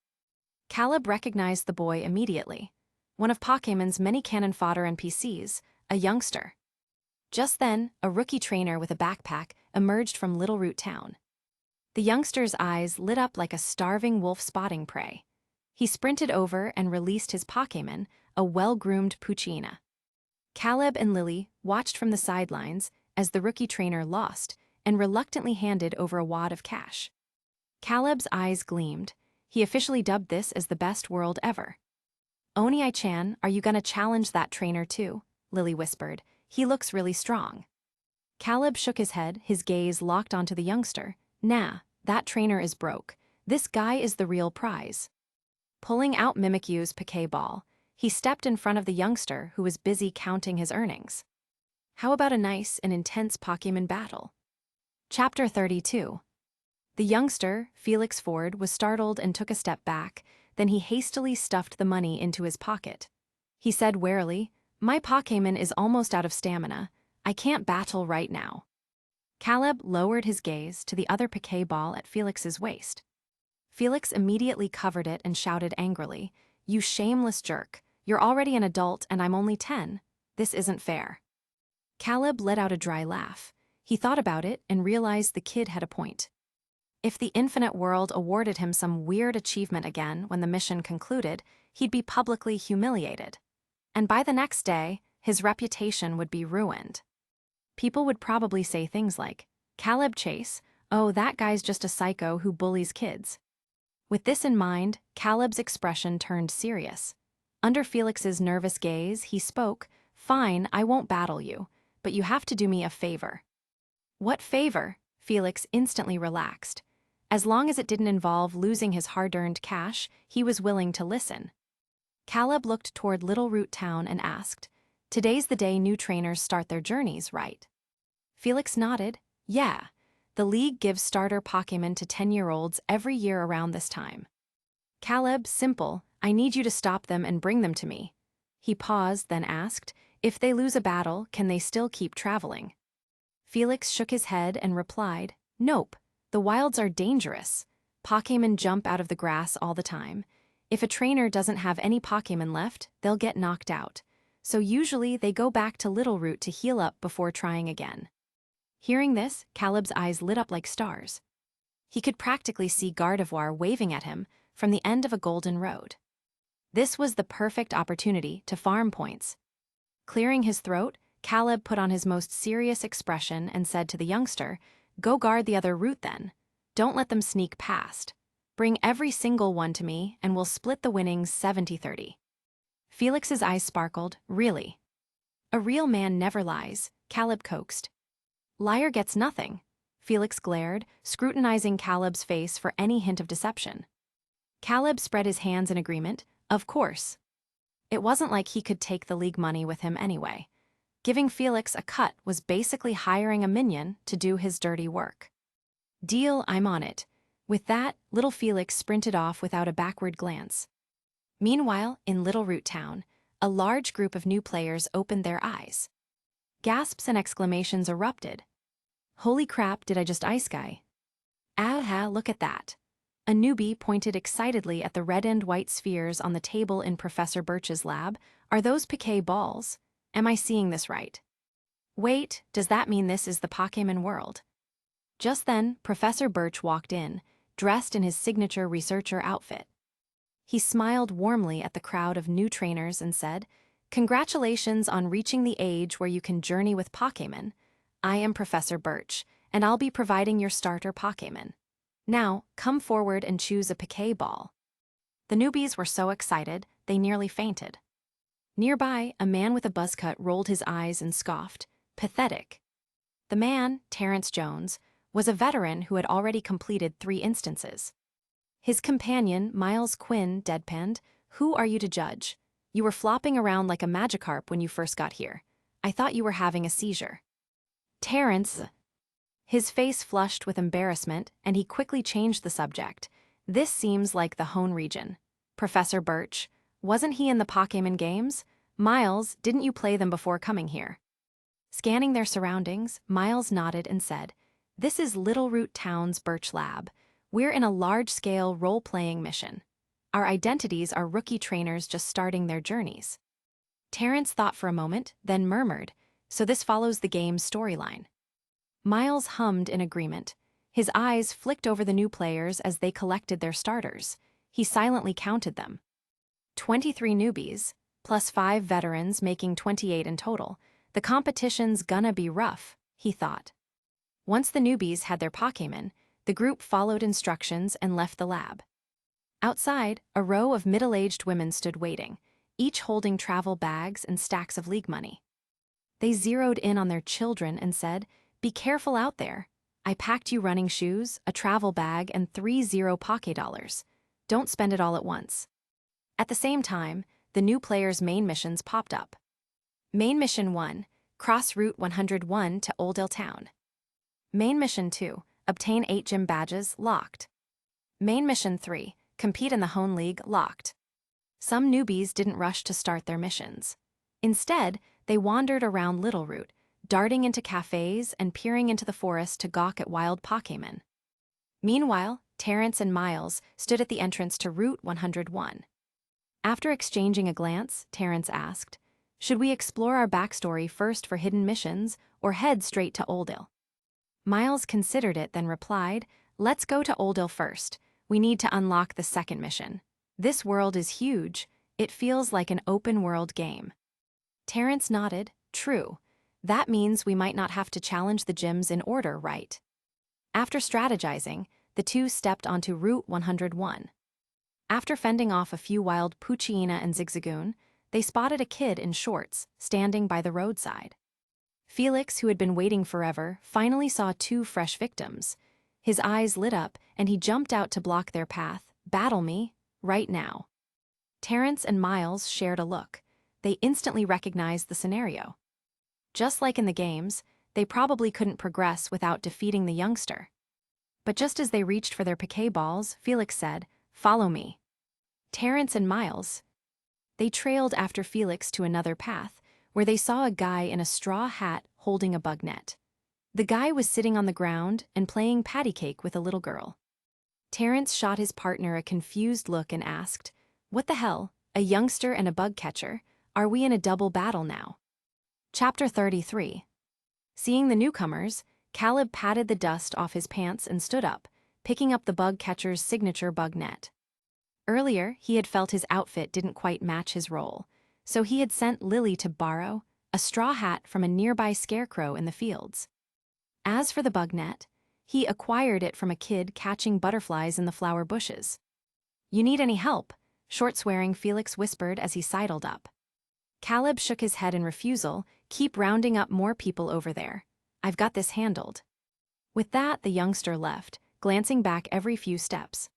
Caleb recognized the boy immediately, one of Pokémon's many cannon fodder NPCs, a youngster. Just then, a rookie trainer with a backpack emerged from Little Root Town. The youngster's eyes lit up like a starving wolf spotting prey. He sprinted over and released his Pokémon, a well-groomed Poochyena. Caleb and Lily watched from the sidelines as the rookie trainer lost and reluctantly handed over a wad of cash. Caleb's eyes gleamed. He officially dubbed this as the best world ever. Oni-chan, are you gonna challenge that trainer too? Lily whispered. He looks really strong. Caleb shook his head, his gaze locked onto the youngster. Nah, that trainer is broke. This guy is the real prize. Pulling out Mimikyu's Pokéball, he stepped in front of the youngster who was busy counting his earnings. How about a nice and intense Pokémon battle? Chapter 32. The youngster, Felix Ford, was startled and took a step back, then he hastily stuffed the money into his pocket. He said warily, My Pokémon is almost out of stamina. I can't battle right now. Caleb lowered his gaze to the other Pokéball at Felix's waist. Felix immediately covered it and shouted angrily, You shameless jerk. You're already an adult and I'm only 10. This isn't fair. Caleb let out a dry laugh. He thought about it and realized the kid had a point. If the Infinite World awarded him some weird achievement again when the mission concluded, he'd be publicly humiliated. And by the next day, his reputation would be ruined. People would probably say things like, Caleb Chase, oh, that guy's just a psycho who bullies kids. With this in mind, Caleb's expression turned serious. Under Felix's nervous gaze, he spoke, Fine, I won't battle you, but you have to do me a favor. What favor? Felix instantly relaxed. As long as it didn't involve losing his hard-earned cash, he was willing to listen. Caleb looked toward Little Root Town and asked, Today's the day new trainers start their journeys, right? Felix nodded. Yeah. The league gives starter Pokémon to 10-year-olds every year around this time. Caleb, simple, I need you to stop them and bring them to me. He paused, then asked, If they lose a battle, can they still keep traveling? Felix shook his head and replied, Nope. The wilds are dangerous. Pokémon jump out of the grass all the time. If a trainer doesn't have any Pokémon left, they'll get knocked out. so usually they go back to Littleroot to heal up before trying again. Hearing this, Caleb's eyes lit up like stars. He could practically see Gardevoir waving at him from the end of a golden road. This was the perfect opportunity to farm points. Clearing his throat, Caleb put on his most serious expression and said to the youngster, "Go guard the other route then. Don't let them sneak past. Bring every single one to me and we'll split the winnings 70-30. Felix's eyes sparkled. "Really?" "A real man never lies," Caleb coaxed. "Liar gets nothing." Felix glared, scrutinizing Caleb's face for any hint of deception. Caleb spread his hands in agreement. Of course. It wasn't like he could take the league money with him anyway. Giving Felix a cut was basically hiring a minion to do his dirty work. "Deal, I'm on it." With that, little Felix sprinted off without a backward glance. Meanwhile, in Littleroot Town, a large group of new players opened their eyes. Gasps and exclamations erupted. "Holy crap, did I just ice guy? Ah, look at that." A newbie pointed excitedly at the red and white spheres on the table in Professor Birch's lab. "Are those Piquet balls? Am I seeing this right? Wait, does that mean this is the Pokémon world?" Just then, Professor Birch walked in, dressed in his signature researcher outfit. He smiled warmly at the crowd of new trainers and said, "Congratulations on reaching the age where you can journey with Pokémon. I am Professor Birch, and I'll be providing your starter Pokémon. Now, come forward and choose a Piquet ball." The newbies were so excited, they nearly fainted. Nearby, a man with a buzz cut rolled his eyes and scoffed. Pathetic. The man, Terrence Jones, was a veteran who had already completed 3 instances. His companion, Miles Quinn, deadpanned, "Who are you to judge? You were flopping around like a Magikarp when you first got here. I thought you were having a seizure." Terrence. His face flushed with embarrassment, and he quickly changed the subject. "This seems like the Hone region. Professor Birch, wasn't he in the Pokémon games? Miles, didn't you play them before coming here?" Scanning their surroundings, Miles nodded and said, "This is Littleroot Town's Birch Lab. We're in a large-scale role-playing mission. Our identities are rookie trainers just starting their journeys." Terrence thought for a moment, then murmured, "So this follows the game's storyline." Miles hummed in agreement. His eyes flicked over the new players as they collected their starters. He silently counted them. 23 newbies, plus 5 veterans, making 28 in total. The competition's gonna be rough, he thought. Once the newbies had their Pokémon, the group followed instructions and left the lab. Outside, a row of middle-aged women stood waiting, each holding travel bags and stacks of league money. They zeroed in on their children and said, "Be careful out there. I packed you running shoes, a travel bag, and 30 Poké dollars. Don't spend it all at once." At the same time, the new players' main missions popped up. Main Mission 1, cross Route 101 to Oldale Town. Main Mission 2, obtain 8 gym badges, locked. Main Mission 3, compete in the Hone League, locked. Some newbies didn't rush to start their missions. Instead, they wandered around Littleroot, darting into cafes and peering into the forest to gawk at wild Pokémon. Meanwhile, Terrence and Miles stood at the entrance to Route 101. After exchanging a glance, Terrence asked, "Should we explore our backstory first for hidden missions, or head straight to Oldale?" Miles considered it, then replied, "Let's go to Oldale first. We need to unlock the second mission. This world is huge. It feels like an open-world game." Terrence nodded. "True. That means we might not have to challenge the gyms in order, right?" After strategizing, the two stepped onto Route 101. After fending off a few wild Poochyena and Zigzagoon, they spotted a kid in shorts standing by the roadside. Felix, who had been waiting forever, finally saw 2 fresh victims. His eyes lit up, and he jumped out to block their path. "Battle me, right now." Terrence and Miles shared a look. They instantly recognized the scenario. Just like in the games, they probably couldn't progress without defeating the youngster. But just as they reached for their Piquet balls, Felix said, "Follow me." Terrence and Miles. They trailed after Felix to another path, where they saw a guy in a straw hat holding a bug net. The guy was sitting on the ground and playing patty cake with a little girl. Terrence shot his partner a confused look and asked, "What the hell? A youngster and a bug catcher? Are we in a double battle now? Chapter 33. Seeing the newcomers, Caleb patted the dust off his pants and stood up, picking up the bug catcher's signature bug net. Earlier, he had felt his outfit didn't quite match his role, so he had sent Lily to borrow a straw hat from a nearby scarecrow in the fields. As for the bug net, he acquired it from a kid catching butterflies in the flower bushes. "You need any help?" short-swearing Felix whispered as he sidled up. Caleb shook his head in refusal. "Keep rounding up more people over there. I've got this handled." With that, the youngster left, glancing back every few steps.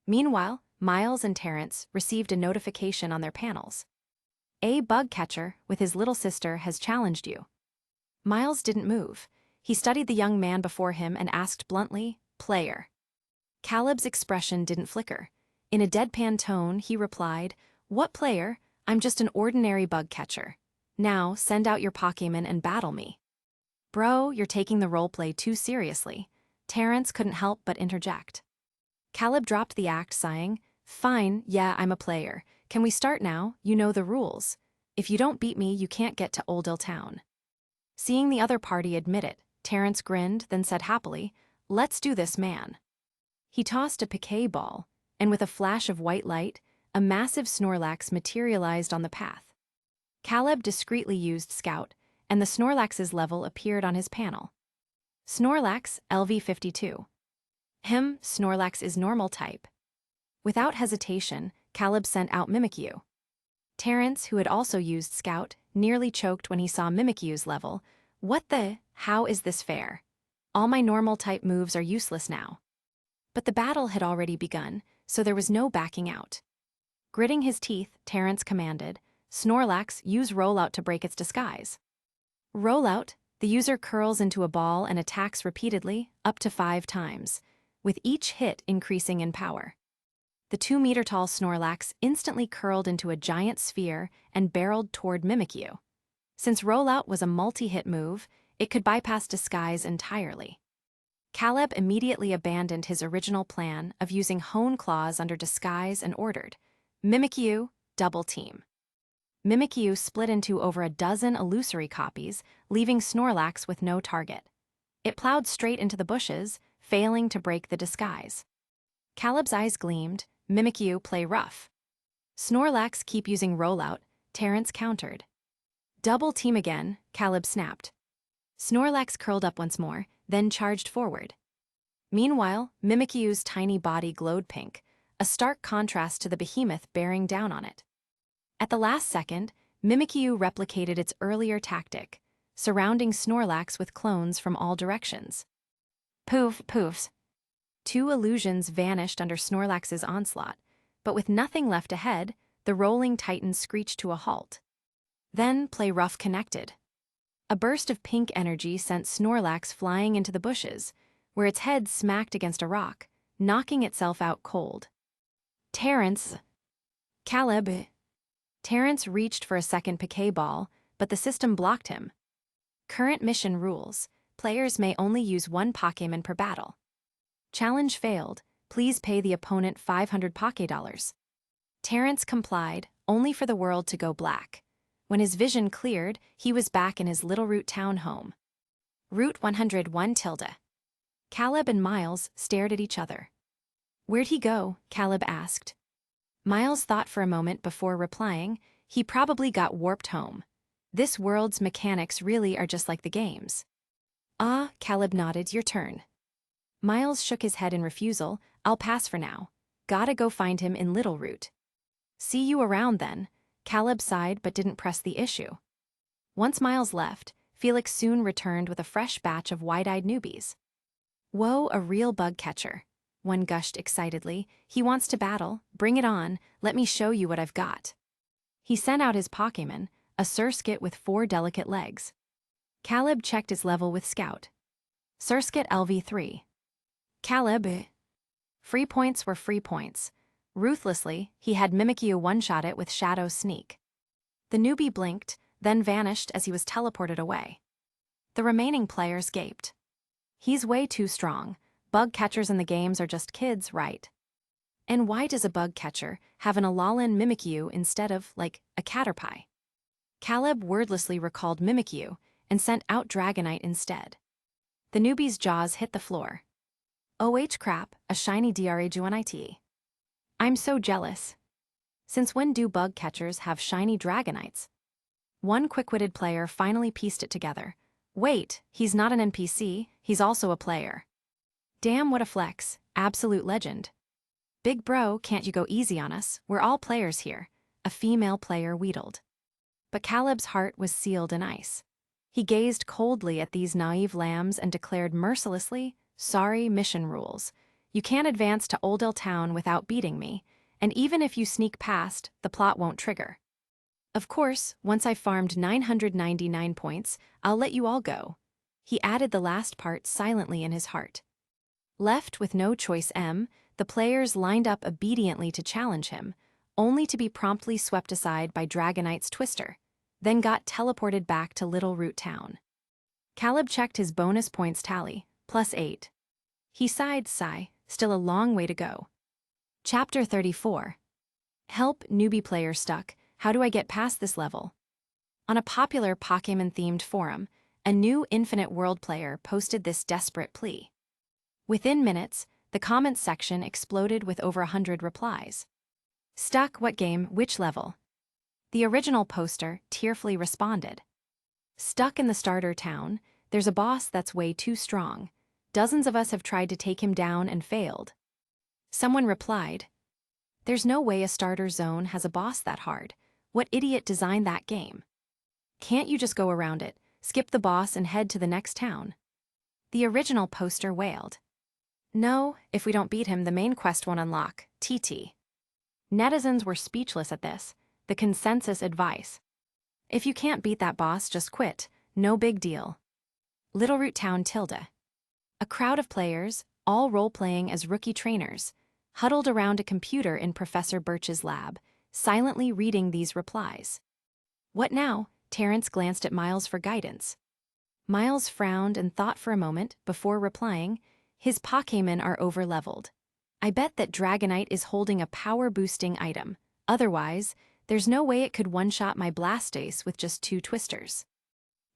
Meanwhile, Miles and Terrence received a notification on their panels. "A bug catcher with his little sister has challenged you." Miles didn't move. He studied the young man before him and asked bluntly, "Player?" Caleb's expression didn't flicker. In a deadpan tone, he replied, "What player? I'm just an ordinary bug catcher. Now, send out your Pokémon and battle me." "Bro, you're taking the roleplay too seriously." Terrence couldn't help but interject. Caleb dropped the act, sighing, "Fine, yeah, I'm a player. Can we start now? You know the rules. If you don't beat me, you can't get to Oldale Town." Seeing the other party admit it, Terrence grinned, then said happily, "Let's do this, man." He tossed a piquet ball, and with a flash of white light, a massive Snorlax materialized on the path. Caleb discreetly used Scout, and the Snorlax's level appeared on his panel. Snorlax, LV52. Snorlax is normal type. Without hesitation, Caleb sent out Mimikyu. Terrence, who had also used Scout, nearly choked when he saw Mimikyu's level. "What the? How is this fair? All my normal type moves are useless now." But the battle had already begun, so there was no backing out. Gritting his teeth, Terrence commanded, "Snorlax, use Rollout to break its disguise." Rollout, the user curls into a ball and attacks repeatedly, up to 5 times, with each hit increasing in power. The 2-meter-tall Snorlax instantly curled into a giant sphere and barreled toward Mimikyu. Since Rollout was a multi-hit move, it could bypass disguise entirely. Caleb immediately abandoned his original plan of using Hone Claws under disguise and ordered, "Mimikyu, double team." Mimikyu split into over a dozen illusory copies, leaving Snorlax with no target. It plowed straight into the bushes, failing to break the disguise. Caleb's eyes gleamed. "Mimikyu, play rough." "Snorlax, keep using Rollout," Terrence countered. "Double team again," Caleb snapped. Snorlax curled up once more, then charged forward. Meanwhile, Mimikyu's tiny body glowed pink, a stark contrast to the behemoth bearing down on it. At the last second, Mimikyu replicated its earlier tactic, surrounding Snorlax with clones from all directions. Poof, poofs. 2 illusions vanished under Snorlax's onslaught, but with nothing left ahead, the rolling titan screeched to a halt. Then Play Rough connected. A burst of pink energy sent Snorlax flying into the bushes, where its head smacked against a rock, knocking itself out cold. Terrence. Caleb. Terrence reached for a second piquet ball, but the system blocked him. Current mission rules: players may only use 1 Pokémon per battle. Challenge failed. Please pay the opponent $500 Poké. Terrence complied, only for the world to go black. When his vision cleared, he was back in his Little Root town home. Route 101 tilde. Caleb and Miles stared at each other. "Where'd he go?" Caleb asked. Miles thought for a moment before replying, "He probably got warped home. This world's mechanics really are just like the games." "Ah," Caleb nodded, "your turn." Miles shook his head in refusal. "I'll pass for now. Gotta go find him in Little Root." "See you around then." Caleb sighed but didn't press the issue. Once Miles left, Felix soon returned with a fresh batch of wide-eyed newbies. "Whoa, a real bug catcher," one gushed excitedly. "He wants to battle. Bring it on. Let me show you what I've got." He sent out his Pokémon, a Surskit with 4 delicate legs. Caleb checked his level with Scout. Surskit LV3. Caleb. Free points were free points. Ruthlessly, he had Mimikyu one-shot it with Shadow Sneak. The newbie blinked, then vanished as he was teleported away. The remaining players gaped. "He's way too strong. Bug catchers in the games are just kids, right? And why does a bug catcher have an Alolan Mimikyu instead of, like, a Caterpie?" Caleb wordlessly recalled Mimikyu and sent out Dragonite instead. The newbie's jaws hit the floor. Oh crap, a shiny Dragonite. I'm so jealous. Since when do bug catchers have shiny Dragonites? One quick-witted player finally pieced it together. Wait, he's not an NPC, he's also a player. Damn, what a flex, absolute legend. Big bro, can't you go easy on us, we're all players here, a female player wheedled. But Caleb's heart was sealed in ice. He gazed coldly at these naive lambs and declared mercilessly, sorry, mission rules. You can't advance to Oldale Town without beating me, and even if you sneak past, the plot won't trigger. Of course, once I've farmed 999 points, I'll let you all go. He added the last part silently in his heart. Left with no choice, the players lined up obediently to challenge him, only to be promptly swept aside by Dragonite's Twister, then got teleported back to Little Root Town. Caleb checked his bonus points tally, +8. He sighed, still a long way to go. Chapter 34. Help, newbie player stuck, how do I get past this level? On a popular Pokémon-themed forum, a new Infinite World player posted this desperate plea. Within minutes, the comments section exploded with over 100 replies. Stuck, what game, which level? The original poster tearfully responded. Stuck in the starter town, there's a boss that's way too strong. Dozens of us have tried to take him down and failed. Someone replied, there's no way a starter zone has a boss that hard. What idiot designed that game? Can't you just go around it, skip the boss and head to the next town? The original poster wailed. No, if we don't beat him, the main quest won't unlock, TT. Netizens were speechless at this, the consensus advice. If you can't beat that boss, just quit, no big deal. Little Root Town tilde. A crowd of players, all role-playing as rookie trainers, huddled around a computer in Professor Birch's lab, silently reading these replies. What now? Terrence glanced at Miles for guidance. Miles frowned and thought for a moment before replying, his Pokémon are over-leveled. I bet that Dragonite is holding a power-boosting item. Otherwise, there's no way it could one-shot my Blastoise with just 2 twisters.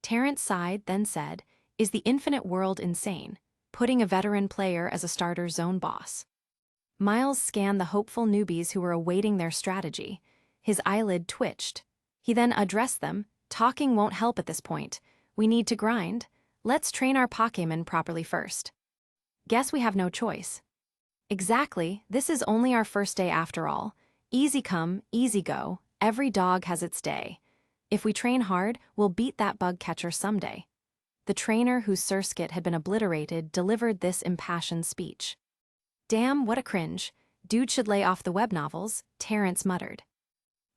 Terrence sighed, then said, is the Infinite World insane, putting a veteran player as a starter zone boss? Miles scanned the hopeful newbies who were awaiting their strategy. His eyelid twitched. He then addressed them, talking won't help at this point. We need to grind. Let's train our Pokémon properly first. Guess we have no choice. Exactly, this is only our first day after all. Easy come, easy go, every dog has its day. If we train hard, we'll beat that bug catcher someday. The trainer whose Surskit had been obliterated delivered this impassioned speech. Damn, what a cringe. Dude should lay off the web novels, Terrence muttered.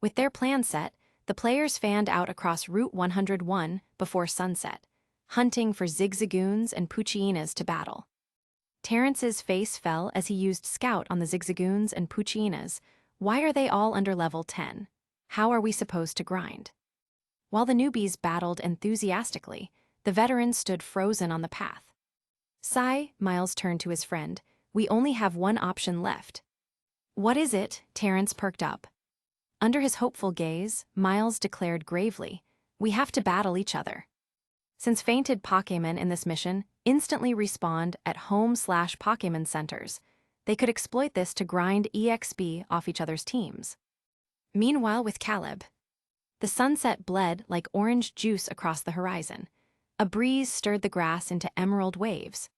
With their plan set, the players fanned out across Route 101 before sunset, hunting for Zigzagoons and Poochyenas to battle. Terrence's face fell as he used Scout on the Zigzagoons and Poochyenas. Why are they all under level 10? How are we supposed to grind? While the newbies battled enthusiastically, the veterans stood frozen on the path. Sigh, Miles turned to his friend. We only have one option left. What is it? Terrence perked up. Under his hopeful gaze, Miles declared gravely, we have to battle each other. Since fainted Pokémon in this mission instantly respawned at home/Pokémon centers, they could exploit this to grind EXP off each other's teams. Meanwhile with Caleb, the sunset bled like orange juice across the horizon. A breeze stirred the grass into emerald waves.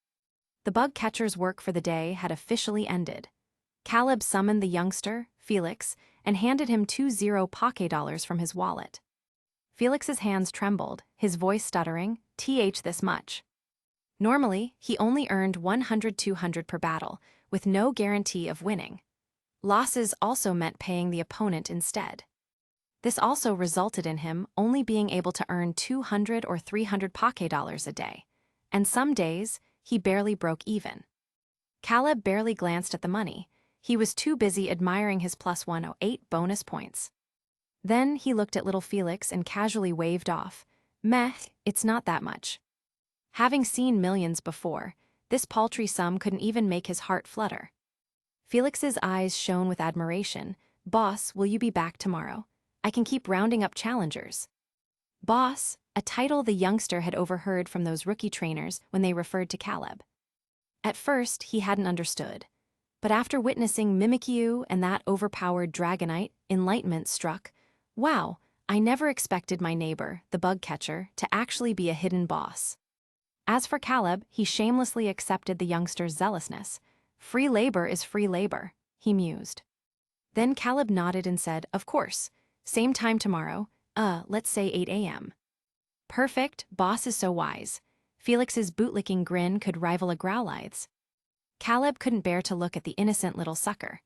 The bug catcher's work for the day had officially ended. Caleb summoned the youngster, Felix, and handed him 20 Poké-dollars from his wallet. Felix's hands trembled, his voice stuttering, this much. Normally, he only earned 100-200 per battle, with no guarantee of winning. Losses also meant paying the opponent instead. This also resulted in him only being able to earn 200 or 300 Poké-dollars a day, and some days, he barely broke even. Caleb barely glanced at the money. He was too busy admiring his +108 bonus points. Then he looked at little Felix and casually waved off. Meh, it's not that much. Having seen millions before, this paltry sum couldn't even make his heart flutter. Felix's eyes shone with admiration. Boss, will you be back tomorrow? I can keep rounding up challengers. Boss, a title the youngster had overheard from those rookie trainers when they referred to Caleb. At first, he hadn't understood, but after witnessing Mimikyu and that overpowered Dragonite, enlightenment struck. Wow, I never expected my neighbor, the bug catcher, to actually be a hidden boss. As for Caleb, he shamelessly accepted the youngster's zealousness. Free labor is free labor, he mused. Then Caleb nodded and said, of course, same time tomorrow, let's say 8 a.m. Perfect, boss is so wise. Felix's bootlicking grin could rival a Growlithe's. Caleb couldn't bear to look at the innocent little sucker.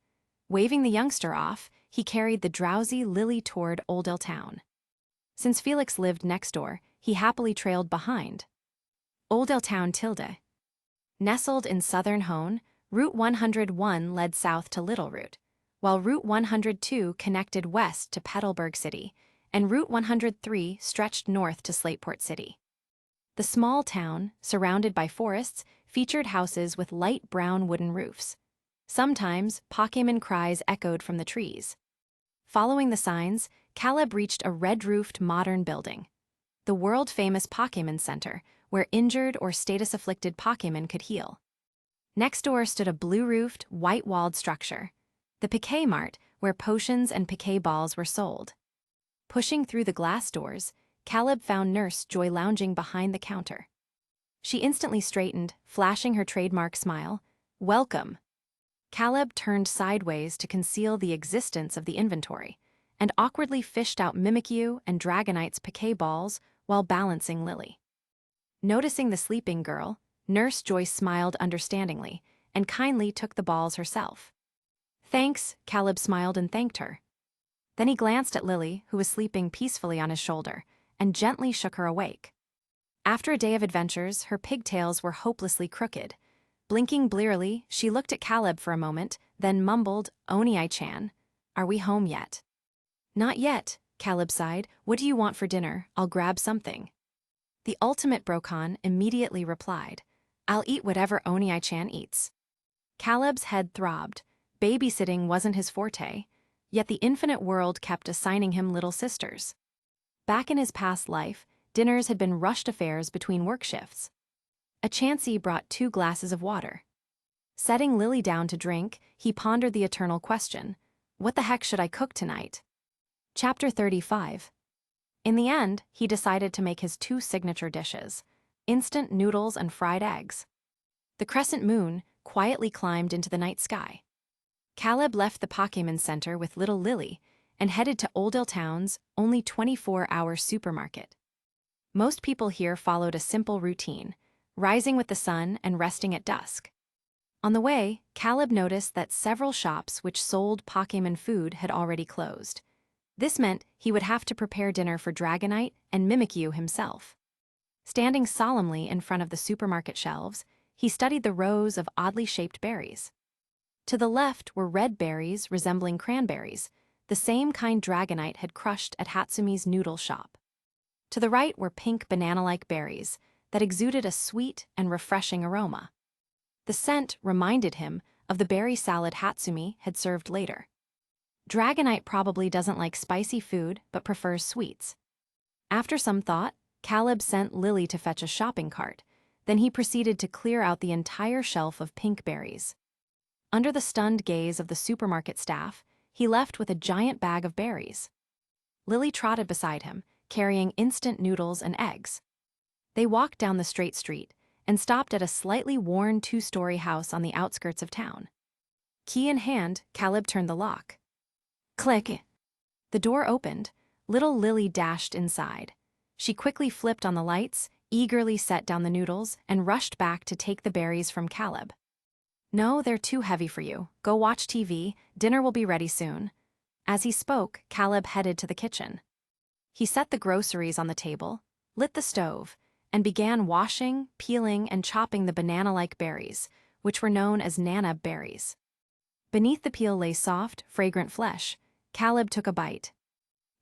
Waving the youngster off, he carried the drowsy Lily toward Oldale Town. Since Felix lived next door, he happily trailed behind. Oldale Town Tilde. Nestled in southern Hone, Route 101 led south to Little Root, while Route 102 connected west to Petalburg City, and Route 103 stretched north to Slateport City. The small town, surrounded by forests, featured houses with light brown wooden roofs. Sometimes, Pokémon cries echoed from the trees. Following the signs, Caleb reached a red-roofed modern building, the world-famous Pokémon Center, where injured or status-afflicted Pokémon could heal. Next door stood a blue-roofed, white-walled structure, the Piquet Mart, where potions and Piquet balls were sold. Pushing through the glass doors, Caleb found Nurse Joy lounging behind the counter. She instantly straightened, flashing her trademark smile. Welcome. Caleb turned sideways to conceal the existence of the inventory, and awkwardly fished out Mimikyu and Dragonite's Piquet balls while balancing Lily. Noticing the sleeping girl, Nurse Joy smiled understandingly, and kindly took the balls herself. Thanks, Caleb smiled and thanked her. Then he glanced at Lily, who was sleeping peacefully on his shoulder, and gently shook her awake. After a day of adventures, her pigtails were hopelessly crooked. Blinking blearily, she looked at Caleb for a moment, then mumbled, Oni-chan, are we home yet? Not yet, Caleb sighed. What do you want for dinner? I'll grab something. The ultimate Brocon immediately replied, I'll eat whatever Oni-chan eats. Caleb's head throbbed. Babysitting wasn't his forte, yet the infinite world kept assigning him little sisters. Back in his past life, dinners had been rushed affairs between work shifts. A Chansey brought 2 glasses of water. Setting Lily down to drink, he pondered the eternal question, what the heck should I cook tonight? Chapter 35. In the end, he decided to make his 2 signature dishes, instant noodles and fried eggs. The crescent moon quietly climbed into the night sky. Caleb left the Pokémon Center with little Lily and headed to Oldale Town's only 24-hour supermarket. Most people here followed a simple routine, rising with the sun and resting at dusk. On the way, Caleb noticed that several shops which sold Pokémon food had already closed. This meant he would have to prepare dinner for Dragonite and Mimikyu himself. Standing solemnly in front of the supermarket shelves, he studied the rows of oddly shaped berries. To the left were red berries resembling cranberries, the same kind Dragonite had crushed at Hatsumi's noodle shop. To the right were pink banana-like berries that exuded a sweet and refreshing aroma. The scent reminded him of the berry salad Hatsumi had served later. Dragonite probably doesn't like spicy food but prefers sweets. After some thought, Caleb sent Lily to fetch a shopping cart. Then he proceeded to clear out the entire shelf of pink berries. Under the stunned gaze of the supermarket staff, he left with a giant bag of berries. Lily trotted beside him, carrying instant noodles and eggs. They walked down the straight street and stopped at a slightly worn 2-story house on the outskirts of town. Key in hand, Caleb turned the lock. Click! The door opened. Little Lily dashed inside. She quickly flipped on the lights, eagerly set down the noodles, and rushed back to take the berries from Caleb. No, they're too heavy for you. Go watch TV, dinner will be ready soon. As he spoke, Caleb headed to the kitchen. He set the groceries on the table, lit the stove, and began washing, peeling, and chopping the banana-like berries, which were known as nana berries. Beneath the peel lay soft, fragrant flesh. Caleb took a bite.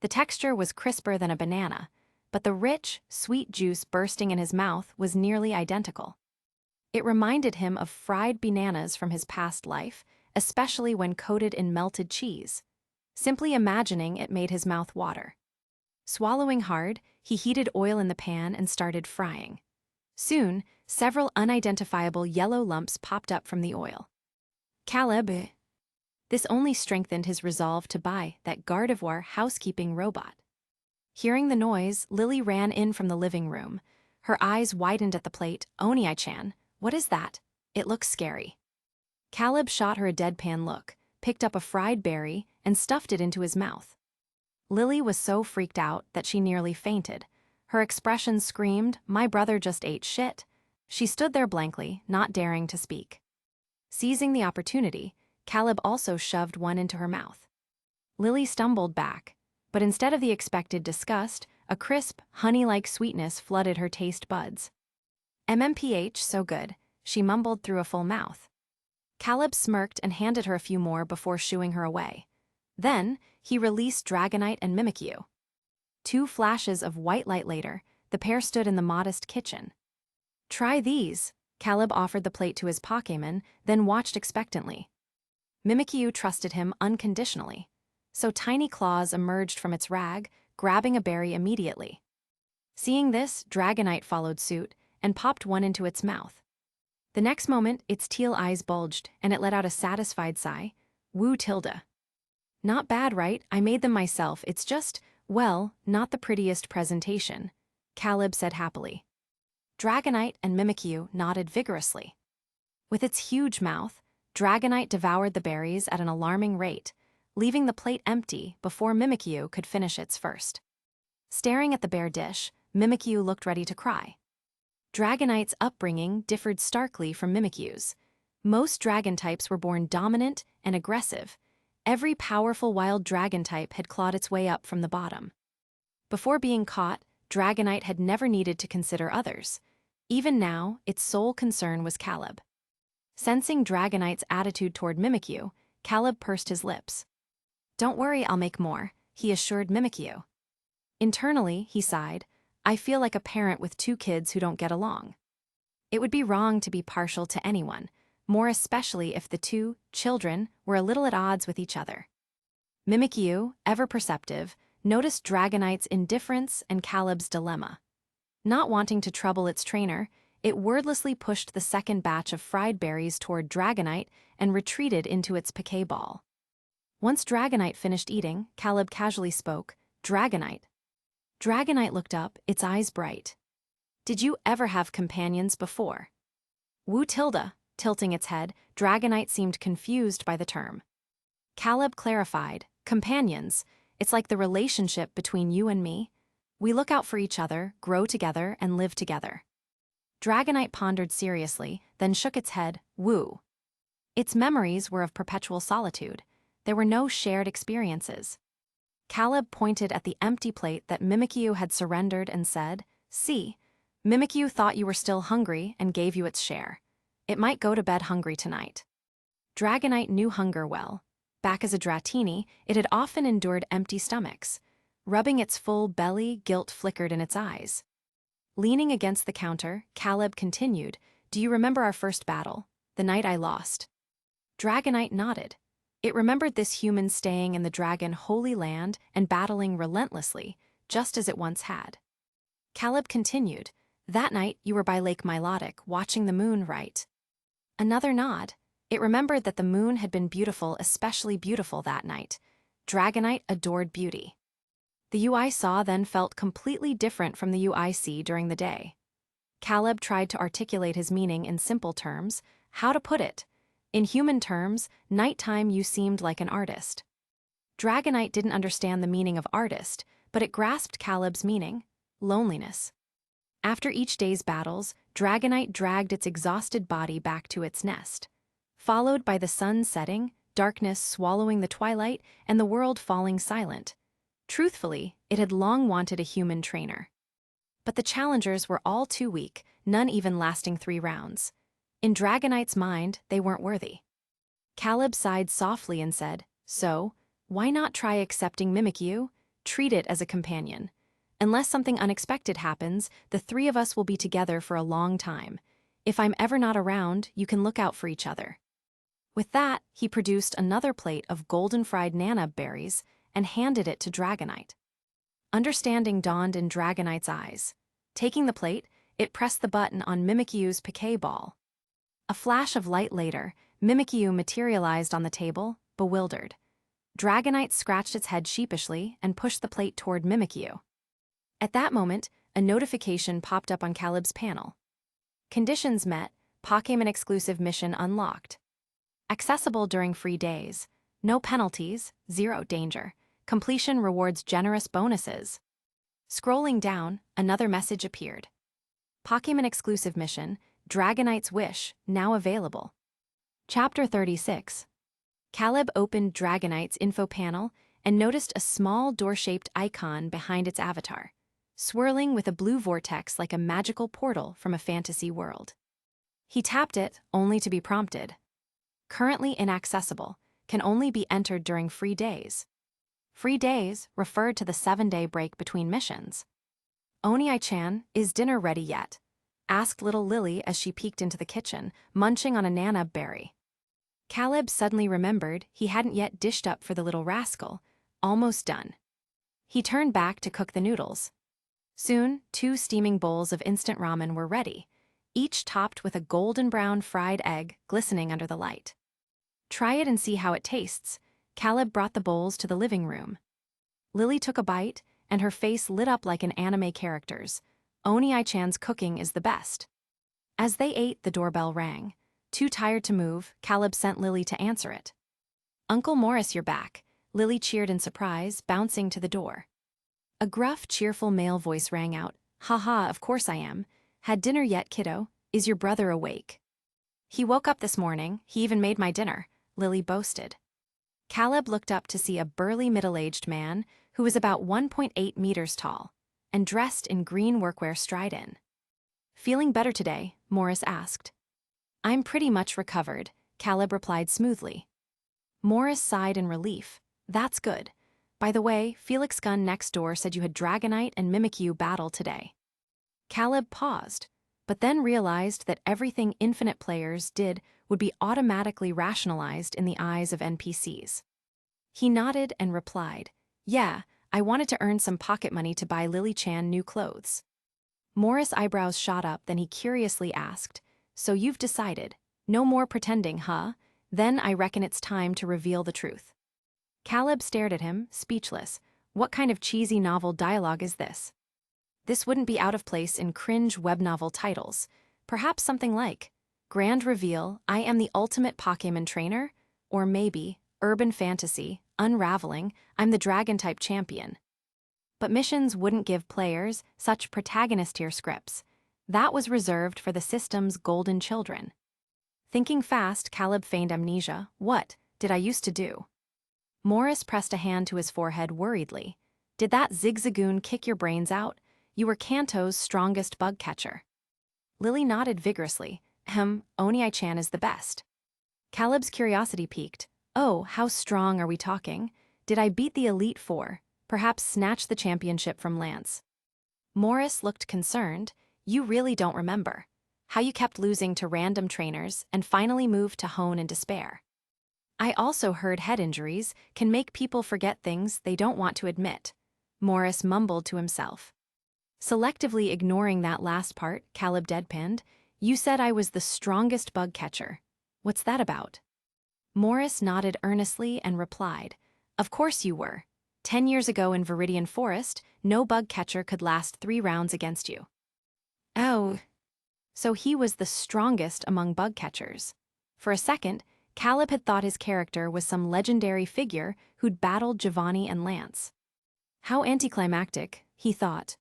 The texture was crisper than a banana, but the rich, sweet juice bursting in his mouth was nearly identical. It reminded him of fried bananas from his past life, especially when coated in melted cheese. Simply imagining it made his mouth water. Swallowing hard, He heated oil in the pan and started frying. Soon, several unidentifiable yellow lumps popped up from the oil. Caleb. This only strengthened his resolve to buy that Gardevoir housekeeping robot. Hearing the noise, Lily ran in from the living room. Her eyes widened at the plate. Oni-chan, what is that? It looks scary. Caleb shot her a deadpan look, picked up a fried berry, and stuffed it into his mouth. Lily was so freaked out that she nearly fainted. Her expression screamed, "My brother just ate shit." She stood there blankly, not daring to speak. Seizing the opportunity, Caleb also shoved one into her mouth. Lily stumbled back, but instead of the expected disgust, a crisp, honey-like sweetness flooded her taste buds. "MMPH, so good," she mumbled through a full mouth. Caleb smirked and handed her a few more before shooing her away. Then, he released Dragonite and Mimikyu. 2 flashes of white light later, the pair stood in the modest kitchen. "Try these," Caleb offered the plate to his Pokémon, then watched expectantly. Mimikyu trusted him unconditionally, so tiny claws emerged from its rag, grabbing a berry immediately. Seeing this, Dragonite followed suit and popped one into its mouth. The next moment, its teal eyes bulged, and it let out a satisfied sigh. "Woo tilde. Not bad, right? I made them myself. It's just, well, not the prettiest presentation," Caleb said happily. Dragonite and Mimikyu nodded vigorously. With its huge mouth, Dragonite devoured the berries at an alarming rate, leaving the plate empty before Mimikyu could finish its first. Staring at the bare dish, Mimikyu looked ready to cry. Dragonite's upbringing differed starkly from Mimikyu's. Most dragon types were born dominant and aggressive. Every powerful wild dragon type had clawed its way up from the bottom. Before being caught, Dragonite had never needed to consider others. Even now, its sole concern was Caleb. Sensing Dragonite's attitude toward Mimikyu, Caleb pursed his lips. "Don't worry, I'll make more," he assured Mimikyu. Internally, he sighed, "I feel like a parent with 2 kids who don't get along." It would be wrong to be partial to anyone, more especially if the 2 children were a little at odds with each other. Mimikyu, ever perceptive, noticed Dragonite's indifference and Caleb's dilemma. Not wanting to trouble its trainer, it wordlessly pushed the second batch of fried berries toward Dragonite and retreated into its piquet ball. Once Dragonite finished eating, Caleb casually spoke, "Dragonite." Dragonite looked up, its eyes bright. "Did you ever have companions before?" "Woo tilde," tilting its head, Dragonite seemed confused by the term. Caleb clarified, "Companions, it's like the relationship between you and me. We look out for each other, grow together, and live together." Dragonite pondered seriously, then shook its head, "Woo." Its memories were of perpetual solitude. There were no shared experiences. Caleb pointed at the empty plate that Mimikyu had surrendered and said, "See, Mimikyu thought you were still hungry and gave you its share. It might go to bed hungry tonight." Dragonite knew hunger well. Back as a Dratini, it had often endured empty stomachs. Rubbing its full belly, guilt flickered in its eyes. Leaning against the counter, Caleb continued, "Do you remember our first battle, the night I lost?" Dragonite nodded. It remembered this human staying in the dragon holy land and battling relentlessly, just as it once had. Caleb continued, "That night you were by Lake Milotic, watching the moon, right?" Another nod. It remembered that the moon had been beautiful, especially beautiful that night. Dragonite adored beauty. The you I saw then felt completely different from the you I see during the day. Caleb tried to articulate his meaning in simple terms. How to put it? In human terms, nighttime you seemed like an artist. Dragonite didn't understand the meaning of artist, but it grasped Caleb's meaning: loneliness. After each day's battles, Dragonite dragged its exhausted body back to its nest. Followed by the sun setting, darkness swallowing the twilight, and the world falling silent. Truthfully, it had long wanted a human trainer. But the challengers were all too weak, none even lasting 3 rounds. In Dragonite's mind, they weren't worthy. Caleb sighed softly and said, "So, why not try accepting Mimikyu? Treat it as a companion. Unless something unexpected happens, the 3 of us will be together for a long time. If I'm ever not around, you can look out for each other." With that, he produced another plate of golden fried Nana berries and handed it to Dragonite. Understanding dawned in Dragonite's eyes. Taking the plate, it pressed the button on Mimikyu's piquet ball. A flash of light later, Mimikyu materialized on the table, bewildered. Dragonite scratched its head sheepishly and pushed the plate toward Mimikyu. At that moment, a notification popped up on Caleb's panel. Conditions met, Pokémon exclusive mission unlocked. Accessible during free days. No penalties, zero danger. Completion rewards generous bonuses. Scrolling down, another message appeared. Pokémon exclusive mission, Dragonite's Wish, now available. Chapter 36. Caleb opened Dragonite's info panel and noticed a small door-shaped icon behind its avatar, swirling with a blue vortex like a magical portal from a fantasy world. He tapped it, only to be prompted. Currently inaccessible, can only be entered during free days. Free days referred to the 7-day break between missions. Oni-chan, is dinner ready yet? Asked little Lily as she peeked into the kitchen, munching on a nanab berry. Caleb suddenly remembered he hadn't yet dished up for the little rascal, almost done. He turned back to cook the noodles. Soon, 2 steaming bowls of instant ramen were ready, each topped with a golden brown fried egg glistening under the light. Try it and see how it tastes. Caleb brought the bowls to the living room. Lily took a bite, and her face lit up like an anime character's. Oni-chan's cooking is the best. As they ate, the doorbell rang. Too tired to move, Caleb sent Lily to answer it. Uncle Morris, you're back, Lily cheered in surprise, bouncing to the door. A gruff, cheerful male voice rang out. Haha, of course I am. Had dinner yet, kiddo? Is your brother awake? He woke up this morning, he even made my dinner, Lily boasted. Caleb looked up to see a burly middle-aged man who was about 1.8 meters tall and dressed in green workwear stride-in. Feeling better today? Morris asked. I'm pretty much recovered, Caleb replied smoothly. Morris sighed in relief. That's good. By the way, Felix Gunn next door said you had Dragonite and Mimikyu battle today. Caleb paused, but then realized that everything Infinite players did would be automatically rationalized in the eyes of NPCs. He nodded and replied, Yeah, I wanted to earn some pocket money to buy Lily Chan new clothes. Morris' eyebrows shot up, then he curiously asked, So you've decided, no more pretending, huh? Then I reckon it's time to reveal the truth. Caleb stared at him, speechless. What kind of cheesy novel dialogue is this? This wouldn't be out of place in cringe web novel titles. Perhaps something like, Grand Reveal, I am the ultimate Pokémon trainer? Or maybe, Urban Fantasy, Unraveling, I'm the Dragon-type champion. But missions wouldn't give players such protagonist-tier scripts. That was reserved for the system's golden children. Thinking fast, Caleb feigned amnesia. What did I used to do? Morris pressed a hand to his forehead worriedly. Did that Tgthegood kick your brains out? You were Kanto's strongest bug catcher. Lily nodded vigorously. Oni-chan is the best. Caleb's curiosity piqued. Oh, how strong are we talking? Did I beat the Elite Four? Perhaps snatch the championship from Lance? Morris looked concerned. You really don't remember. How you kept losing to random trainers and finally moved to Hone in despair. I also heard head injuries can make people forget things they don't want to admit. Morris mumbled to himself. Selectively ignoring that last part, Caleb deadpanned. You said I was the strongest bug catcher. What's that about? Morris nodded earnestly and replied, Of course you were. 10 years ago in Viridian Forest, no bug catcher could last 3 rounds against you. Oh. So he was the strongest among bug catchers. For a second, Caleb had thought his character was some legendary figure who'd battled Giovanni and Lance. How anticlimactic, he thought.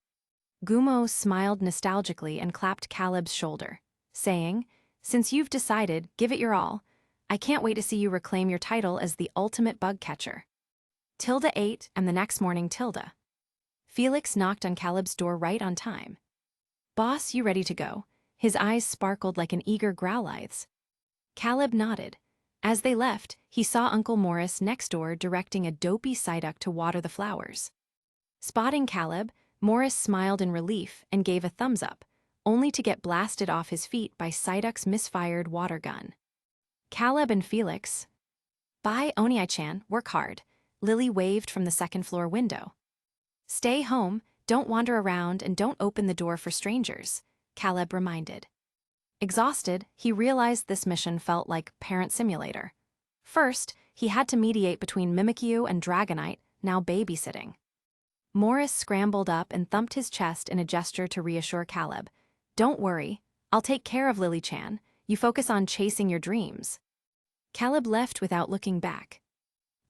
Gumo smiled nostalgically and clapped Caleb's shoulder, saying, Since you've decided, give it your all. I can't wait to see you reclaim your title as the ultimate bug catcher. Tilda ate, and the next morning Tilda. Felix knocked on Caleb's door right on time. Boss, you ready to go? His eyes sparkled like an eager Growlithe's. Caleb nodded. As they left, he saw Uncle Morris next door directing a dopey Psyduck to water the flowers. Spotting Caleb, Morris smiled in relief and gave a thumbs up, only to get blasted off his feet by Psyduck's misfired water gun. Caleb and Felix. Bye, Oni-chan, work hard. Lily waved from the second-floor window. Stay home, don't wander around, and don't open the door for strangers, Caleb reminded. Exhausted, he realized this mission felt like Parent Simulator. First, he had to mediate between Mimikyu and Dragonite, now babysitting. Morris scrambled up and thumped his chest in a gesture to reassure Caleb. Don't worry, I'll take care of Lily-chan. You focus on chasing your dreams. Caleb left without looking back.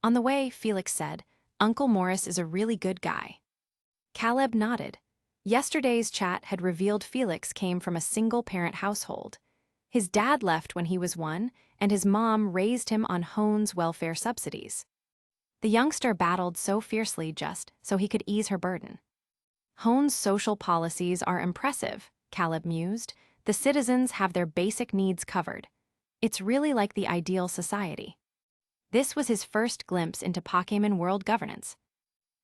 On the way, Felix said, Uncle Morris is a really good guy. Caleb nodded. Yesterday's chat had revealed Felix came from a single-parent household. His dad left when he was 1, and his mom raised him on Hone's welfare subsidies. The youngster battled so fiercely just so he could ease her burden. Hone's social policies are impressive, Caleb mused. The citizens have their basic needs covered. It's really like the ideal society. This was his first glimpse into Pokémon world governance.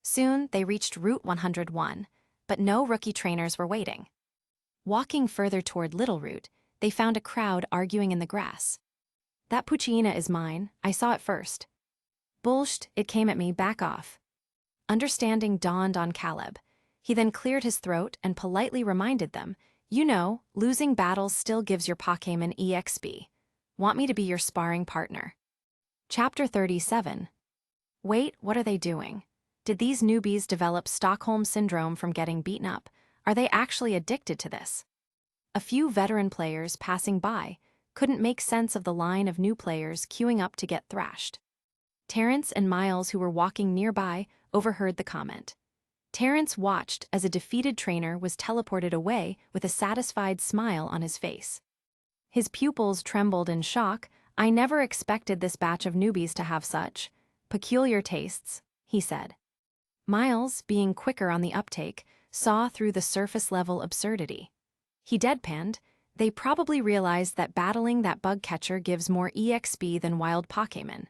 Soon, they reached Route 101, but no rookie trainers were waiting. Walking further toward Little Route, they found a crowd arguing in the grass. That Poochyena is mine, I saw it first. Bullsht, it came at me, back off. Understanding dawned on Caleb. He then cleared his throat and politely reminded them, you know, losing battles still gives your Pokémon EXP. Want me to be your sparring partner? Chapter 37. Wait, what are they doing? Did these newbies develop Stockholm Syndrome from getting beaten up? Are they actually addicted to this? A few veteran players passing by couldn't make sense of the line of new players queuing up to get thrashed. Terrence and Miles, who were walking nearby, overheard the comment. Terrence watched as a defeated trainer was teleported away with a satisfied smile on his face. His pupils trembled in shock. I never expected this batch of newbies to have such peculiar tastes, he said. Miles, being quicker on the uptake, saw through the surface-level absurdity. He deadpanned. They probably realized that battling that bug catcher gives more EXP than wild Pokémon.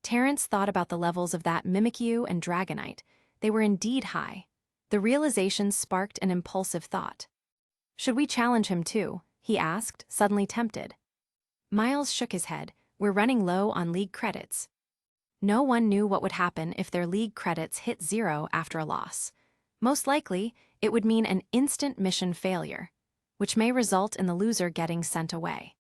Terrence thought about the levels of that Mimikyu and Dragonite. They were indeed high. The realization sparked an impulsive thought. Should we challenge him too? He asked, suddenly tempted. Miles shook his head. We're running low on league credits. No one knew what would happen if their league credits hit 0 after a loss. Most likely, it would mean an instant mission failure, which may result in the loser getting sent away.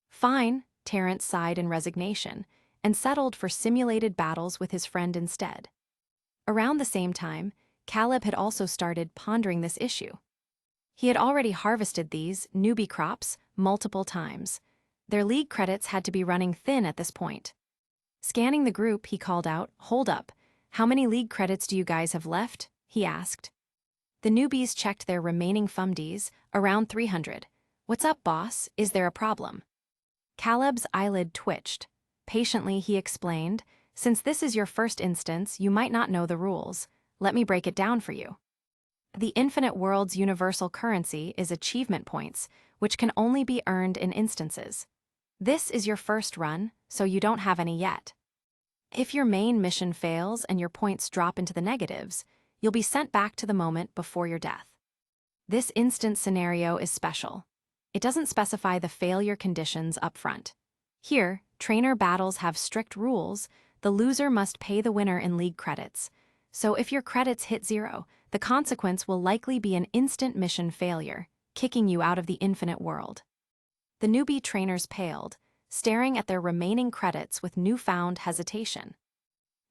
Fine, Terrence sighed in resignation, and settled for simulated battles with his friend instead. Around the same time, Caleb had also started pondering this issue. He had already harvested these newbie crops multiple times. Their league credits had to be running thin at this point. Scanning the group, he called out, Hold up, how many league credits do you guys have left? He asked. The newbies checked their remaining FUMDs, around 300. What's up, boss? Is there a problem? Caleb's eyelid twitched. Patiently, he explained, Since this is your first instance, you might not know the rules. Let me break it down for you. The Infinite World's universal currency is achievement points, which can only be earned in instances. This is your first run, so you don't have any yet. If your main mission fails and your points drop into the negatives, you'll be sent back to the moment before your death. This instant scenario is special. It doesn't specify the failure conditions up front. Here, trainer battles have strict rules. The loser must pay the winner in league credits. So if your credits hit 0, the consequence will likely be an instant mission failure, kicking you out of the Infinite World. The newbie trainers paled, staring at their remaining credits with newfound hesitation.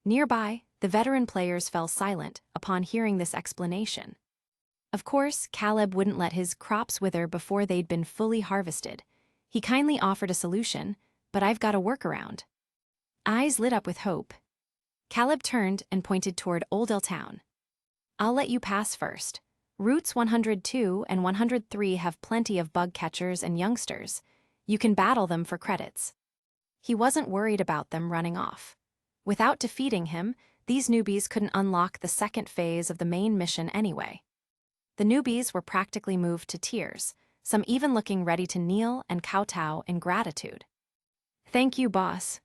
Nearby, the veteran players fell silent upon hearing this explanation. Of course, Caleb wouldn't let his crops wither before they'd been fully harvested. He kindly offered a solution, but I've got a workaround. Eyes lit up with hope. Caleb turned and pointed toward Oldell Town. I'll let you pass first. Routes 102 and 103 have plenty of bug catchers and youngsters. You can battle them for credits. He wasn't worried about them running off. Without defeating him, these newbies couldn't unlock the second phase of the main mission anyway. The newbies were practically moved to tears, some even looking ready to kneel and kowtow in gratitude. Thank you, boss.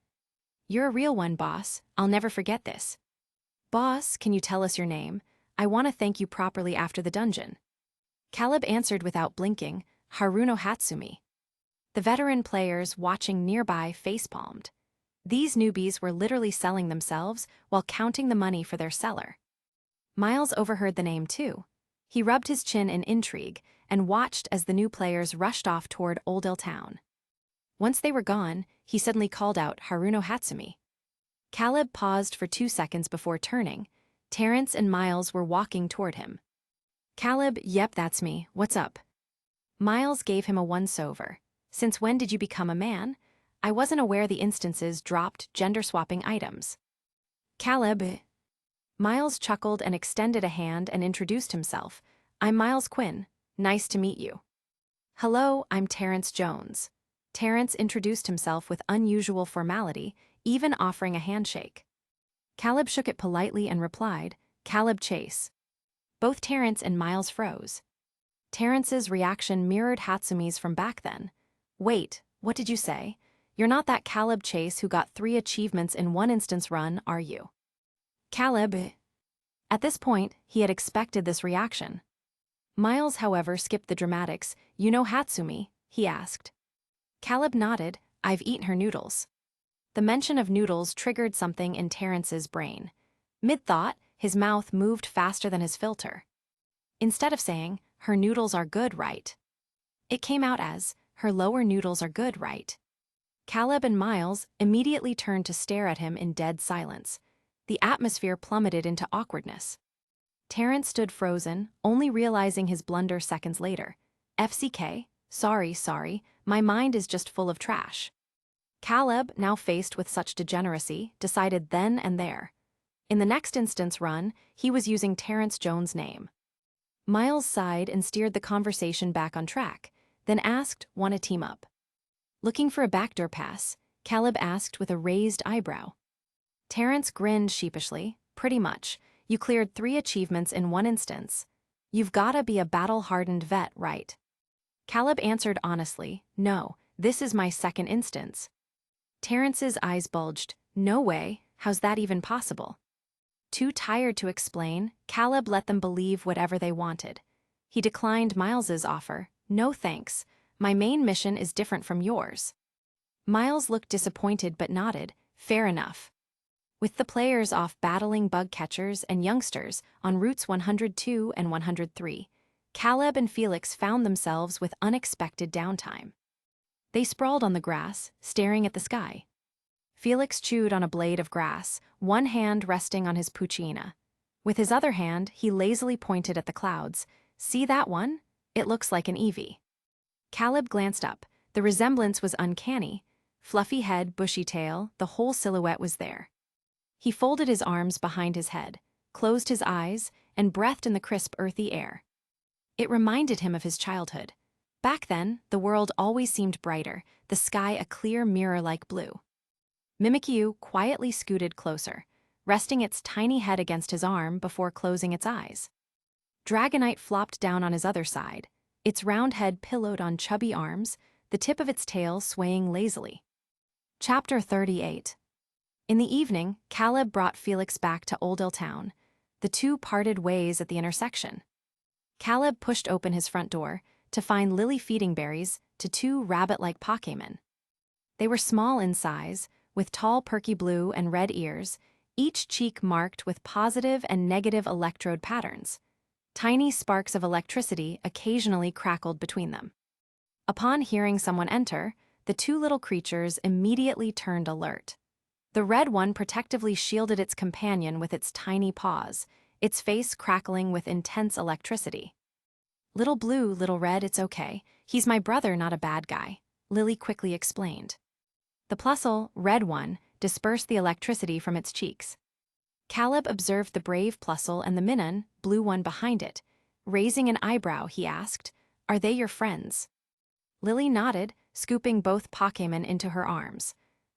You're a real one, boss. I'll never forget this. Boss, can you tell us your name? I want to thank you properly after the dungeon. Caleb answered without blinking, Haruno Hatsumi. The veteran players watching nearby facepalmed. These newbies were literally selling themselves while counting the money for their seller. Miles overheard the name too. He rubbed his chin in intrigue and watched as the new players rushed off toward Oldale Town. Once they were gone, he suddenly called out Haruno Hatsumi. Caleb paused for 2 seconds before turning. Terrence and Miles were walking toward him. Caleb, yep, that's me. What's up? Miles gave him a once-over. Since when did you become a man? I wasn't aware the instances dropped gender-swapping items. Caleb. Miles chuckled and extended a hand and introduced himself. I'm Miles Quinn. Nice to meet you. Hello, I'm Terrence Jones. Terrence introduced himself with unusual formality, even offering a handshake. Caleb shook it politely and replied, Caleb Chase. Both Terrence and Miles froze. Terrence's reaction mirrored Hatsumi's from back then. Wait, what did you say? You're not that Caleb Chase who got 3 achievements in one instance run, are you? Caleb. At this point, he had expected this reaction. Miles, however, skipped the dramatics. You know Hatsumi? He asked. Caleb nodded. I've eaten her noodles. The mention of noodles triggered something in Terrence's brain. Mid-thought, his mouth moved faster than his filter. Instead of saying, her noodles are good, right? It came out as, her lower noodles are good, right? Caleb and Miles immediately turned to stare at him in dead silence. The atmosphere plummeted into awkwardness. Terrence stood frozen, only realizing his blunder seconds later. FCK, sorry, my mind is just full of trash. Caleb, now faced with such degeneracy, decided then and there. In the next instance run, he was using Terrence Jones' name. Miles sighed and steered the conversation back on track, then asked, wanna team up? Looking for a backdoor pass, Caleb asked with a raised eyebrow. Terrence grinned sheepishly. Pretty much. You cleared 3 achievements in one instance. You've gotta be a battle-hardened vet, right? Caleb answered honestly, no, this is my 2nd instance. Terrence's eyes bulged. No way, how's that even possible? Too tired to explain, Caleb let them believe whatever they wanted. He declined Miles's offer. No thanks, my main mission is different from yours. Miles looked disappointed but nodded. Fair enough. With the players off battling bug catchers and youngsters on routes 102 and 103, Caleb and Felix found themselves with unexpected downtime. They sprawled on the grass, staring at the sky. Felix chewed on a blade of grass, one hand resting on his puccina. With his other hand, he lazily pointed at the clouds. See that one? It looks like an Eevee. Caleb glanced up. The resemblance was uncanny. Fluffy head, bushy tail, the whole silhouette was there. He folded his arms behind his head, closed his eyes, and breathed in the crisp, earthy air. It reminded him of his childhood. Back then, the world always seemed brighter, the sky a clear mirror-like blue. Mimikyu quietly scooted closer, resting its tiny head against his arm before closing its eyes. Dragonite flopped down on his other side, its round head pillowed on chubby arms, the tip of its tail swaying lazily. Chapter 38. In the evening, Caleb brought Felix back to Oldale Town. The two parted ways at the intersection. Caleb pushed open his front door to find Lily feeding berries to 2 rabbit-like Pokémon. They were small in size, with tall perky blue and red ears, each cheek marked with positive and negative electrode patterns. Tiny sparks of electricity occasionally crackled between them. Upon hearing someone enter, the 2 little creatures immediately turned alert. The red one protectively shielded its companion with its tiny paws, its face crackling with intense electricity. Little blue, little red, it's okay. He's my brother, not a bad guy, Lily quickly explained. The Plusle, red one, dispersed the electricity from its cheeks. Caleb observed the brave Plusle and the Minun, blue one behind it. Raising an eyebrow, he asked, "Are they your friends?" Lily nodded, scooping both Pokémon into her arms.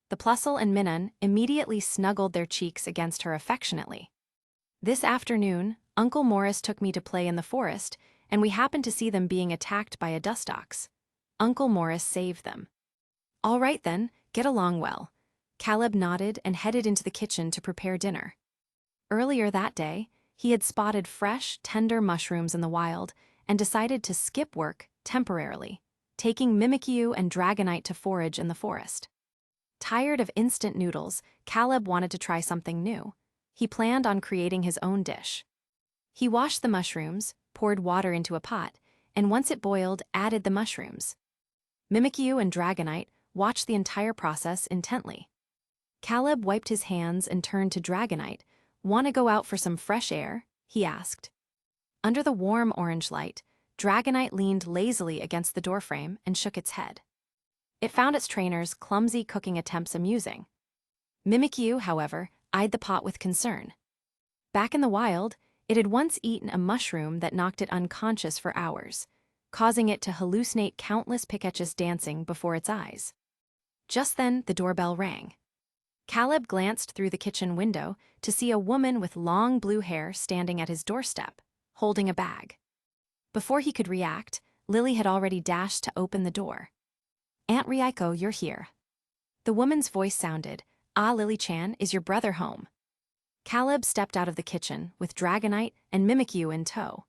The Plusle and Minun immediately snuggled their cheeks against her affectionately. This afternoon, Uncle Morris took me to play in the forest, and we happened to see them being attacked by a dustox. Uncle Morris saved them. All right then, get along well. Caleb nodded and headed into the kitchen to prepare dinner. Earlier that day, he had spotted fresh, tender mushrooms in the wild and decided to skip work temporarily, taking Mimikyu and Dragonite to forage in the forest. Tired of instant noodles, Caleb wanted to try something new. He planned on creating his own dish. He washed the mushrooms, poured water into a pot, and once it boiled, added the mushrooms. Mimikyu and Dragonite watched the entire process intently. Caleb wiped his hands and turned to Dragonite. "Want to go out for some fresh air?" he asked. Under the warm orange light, Dragonite leaned lazily against the doorframe and shook its head. It found its trainer's clumsy cooking attempts amusing. Mimikyu, however, eyed the pot with concern. Back in the wild, it had once eaten a mushroom that knocked it unconscious for hours, causing it to hallucinate countless Pikachus dancing before its eyes. Just then, the doorbell rang. Caleb glanced through the kitchen window to see a woman with long blue hair standing at his doorstep, holding a bag. Before he could react, Lily had already dashed to open the door. "Aunt Ryuko, you're here." The woman's voice sounded, "Ah, Lily-chan, is your brother home?" Caleb stepped out of the kitchen with Dragonite and Mimikyu in tow.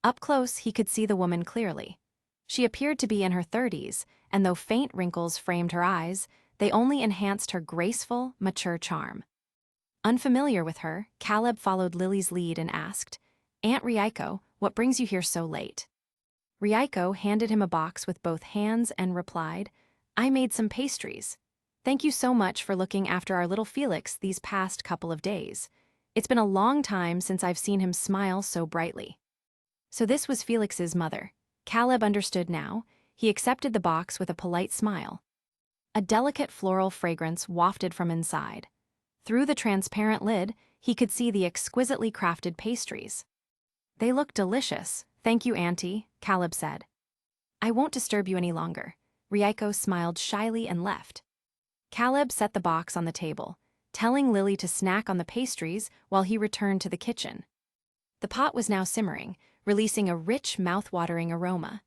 Up close, he could see the woman clearly. She appeared to be in her 30s, and though faint wrinkles framed her eyes, they only enhanced her graceful, mature charm. Unfamiliar with her, Caleb followed Lily's lead and asked, "Aunt Ryuko, what brings you here so late?" Ryuko handed him a box with both hands and replied, "I made some pastries. Thank you so much for looking after our little Felix these past couple of days. It's been a long time since I've seen him smile so brightly." So this was Felix's mother. Caleb understood now. He accepted the box with a polite smile. A delicate floral fragrance wafted from inside. Through the transparent lid, he could see the exquisitely crafted pastries. "They look delicious. Thank you, Auntie," Caleb said. "I won't disturb you any longer." Ryuko smiled shyly and left. Caleb set the box on the table, telling Lily to snack on the pastries while he returned to the kitchen. The pot was now simmering, releasing a rich, mouth-watering aroma,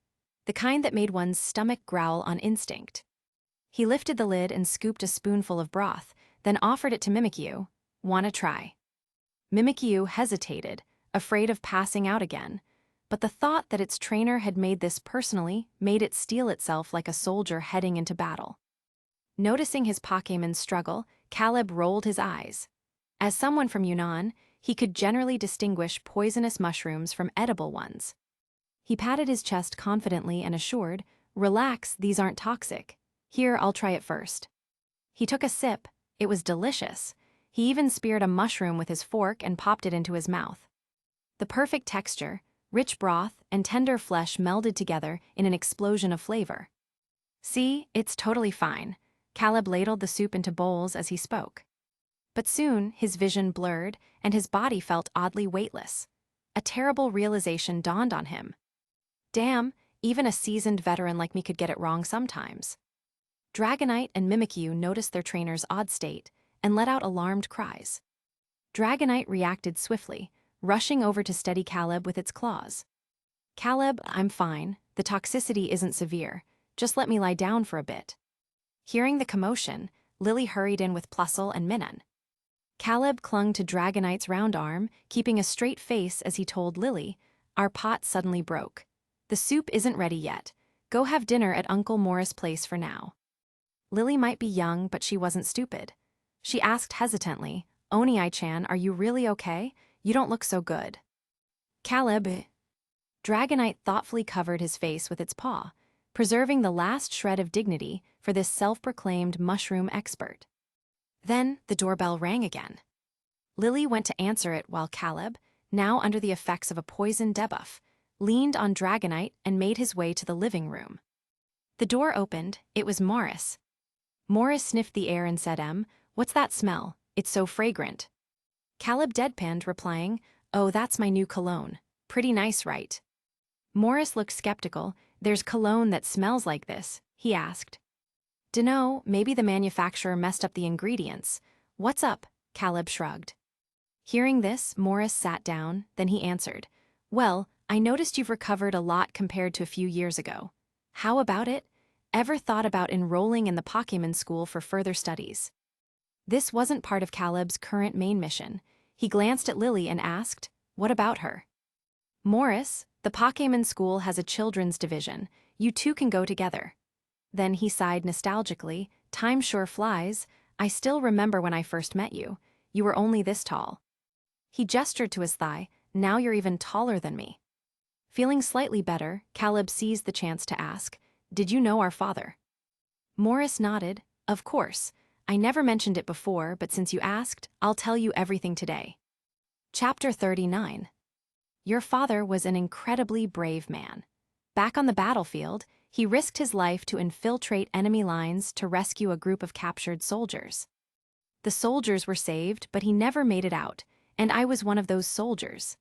the kind that made one's stomach growl on instinct. He lifted the lid and scooped a spoonful of broth, then offered it to Mimikyu. "Wanna try?" Mimikyu hesitated, afraid of passing out again, but the thought that its trainer had made this personally made it steel itself like a soldier heading into battle. Noticing his Pokémon's struggle, Caleb rolled his eyes. As someone from Yunnan, he could generally distinguish poisonous mushrooms from edible ones. He patted his chest confidently and assured, "Relax, these aren't toxic. Here, I'll try it first." He took a sip. It was delicious. He even speared a mushroom with his fork and popped it into his mouth. The perfect texture, rich broth, and tender flesh melded together in an explosion of flavor. "See, it's totally fine." Caleb ladled the soup into bowls as he spoke. But soon, his vision blurred, and his body felt oddly weightless. A terrible realization dawned on him. "Damn, even a seasoned veteran like me could get it wrong sometimes." Dragonite and Mimikyu noticed their trainer's odd state and let out alarmed cries. Dragonite reacted swiftly, rushing over to steady Caleb with its claws. "Caleb, I'm fine. The toxicity isn't severe. Just let me lie down for a bit." Hearing the commotion, Lily hurried in with Plusle and Minun. Caleb clung to Dragonite's round arm, keeping a straight face as he told Lily, "Our pot suddenly broke. The soup isn't ready yet. Go have dinner at Uncle Morris' place for now." Lily might be young, but she wasn't stupid. She asked hesitantly, "Oni-chan, are you really okay? You don't look so good." "Caleb." Dragonite thoughtfully covered his face with its paw, preserving the last shred of dignity for this self-proclaimed mushroom expert. Then the doorbell rang again. Lily went to answer it while Caleb, now under the effects of a poison debuff, leaned on Dragonite and made his way to the living room. The door opened. It was Morris. Morris sniffed the air and said, "What's that smell? It's so fragrant." Caleb deadpanned, replying, "Oh, that's my new cologne. Pretty nice, right?" Morris looked skeptical. "There's cologne that smells like this?" he asked. "Dunno, maybe the manufacturer messed up the ingredients." "What's up?" Caleb shrugged. Hearing this, Morris sat down, then he answered, "Well, I noticed you've recovered a lot compared to a few years ago. How about it? Ever thought about enrolling in the Pokémon school for further studies?" This wasn't part of Caleb's current main mission. He glanced at Lily and asked, "What about her?" "Morris, the Pokémon school has a children's division. You two can go together." Then he sighed nostalgically, "Time sure flies. I still remember when I first met you. You were only this tall." He gestured to his thigh, now you're even taller than me." Feeling slightly better, Caleb seized the chance to ask, "Did you know our father?" Morris nodded. "Of course. I never mentioned it before, but since you asked, I'll tell you everything today." Chapter 39. Your father was an incredibly brave man. Back on the battlefield, he risked his life to infiltrate enemy lines to rescue a group of captured soldiers. The soldiers were saved, but he never made it out, and I was one of those soldiers.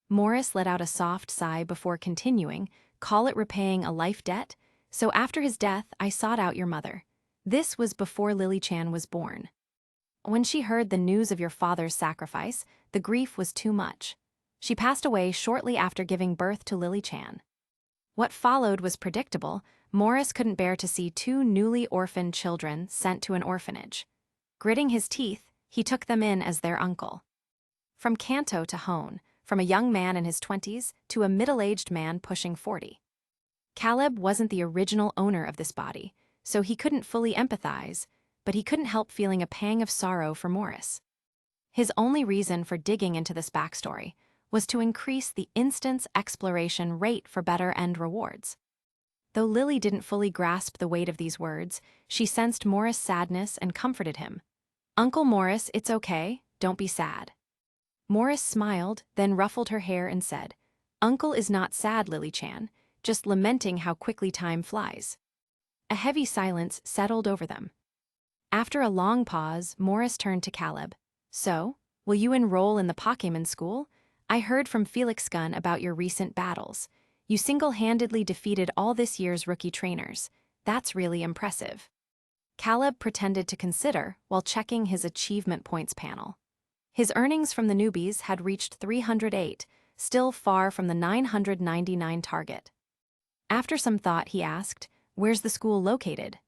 Morris let out a soft sigh before continuing, "Call it repaying a life debt? So after his death, I sought out your mother. This was before Lily Chan was born. When she heard the news of your father's sacrifice, the grief was too much. She passed away shortly after giving birth to Lily Chan." What followed was predictable. Morris couldn't bear to see two newly orphaned children sent to an orphanage. Gritting his teeth, he took them in as their uncle. From Kanto to Hone, from a young man in his 20s to a middle-aged man pushing 40. Caleb wasn't the original owner of this body, so he couldn't fully empathize, but he couldn't help feeling a pang of sorrow for Morris. His only reason for digging into this backstory was to increase the instant's exploration rate for better end rewards. Though Lily didn't fully grasp the weight of these words, she sensed Morris' sadness and comforted him. "Uncle Morris, it's okay, don't be sad." Morris smiled, then ruffled her hair and said, "Uncle is not sad, Lily Chan, just lamenting how quickly time flies." A heavy silence settled over them. After a long pause, Morris turned to Caleb. "So, will you enroll in the Pokémon school? I heard from Felix Gunn about your recent battles. You single-handedly defeated all this year's rookie trainers. That's really impressive." Caleb pretended to consider while checking his achievement points panel. His earnings from the newbies had reached 308, still far from the 999 target. After some thought, he asked, "Where's the school located?"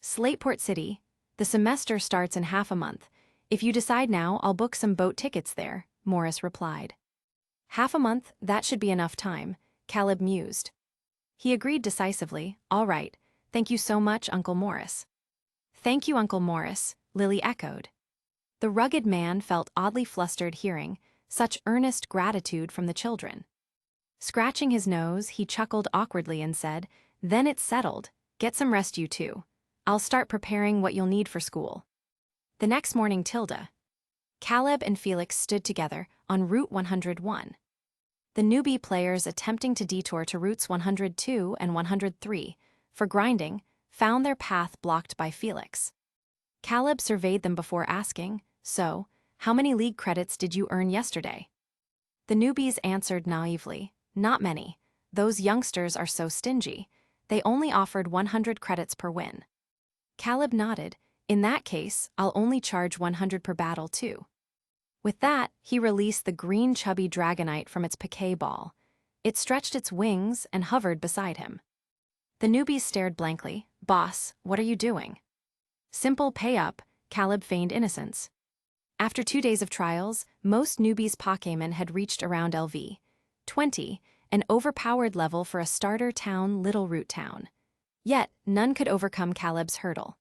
"Slateport City. The semester starts in half a month. If you decide now, I'll book some boat tickets there," Morris replied. "Half a month, that should be enough time," Caleb mused. He agreed decisively. "All right. Thank you so much, Uncle Morris." "Thank you, Uncle Morris," Lily echoed. The rugged man felt oddly flustered hearing such earnest gratitude from the children. Scratching his nose, he chuckled awkwardly and said, "Then it's settled. Get some rest, you two. I'll start preparing what you'll need for school." The next morning, Caleb and Felix stood together on Route 101. The newbie players attempting to detour to routes 102 and 103 for grinding found their path blocked by Felix. Caleb surveyed them before asking, "So, how many league credits did you earn yesterday?" The newbies answered naively, "Not many. Those youngsters are so stingy. They only offered 100 credits per win." Caleb nodded. "In that case, I'll only charge 100 per battle too." With that, he released the green chubby Dragonite from its piquet ball. It stretched its wings and hovered beside him. The newbies stared blankly. "Boss, what are you doing?" "Simple pay up," Caleb feigned innocence. After 2 days of trials, most newbies' Pokémon had reached around LV 20, an overpowered level for a starter town, Little Root Town. Yet, none could overcome Caleb's hurdle.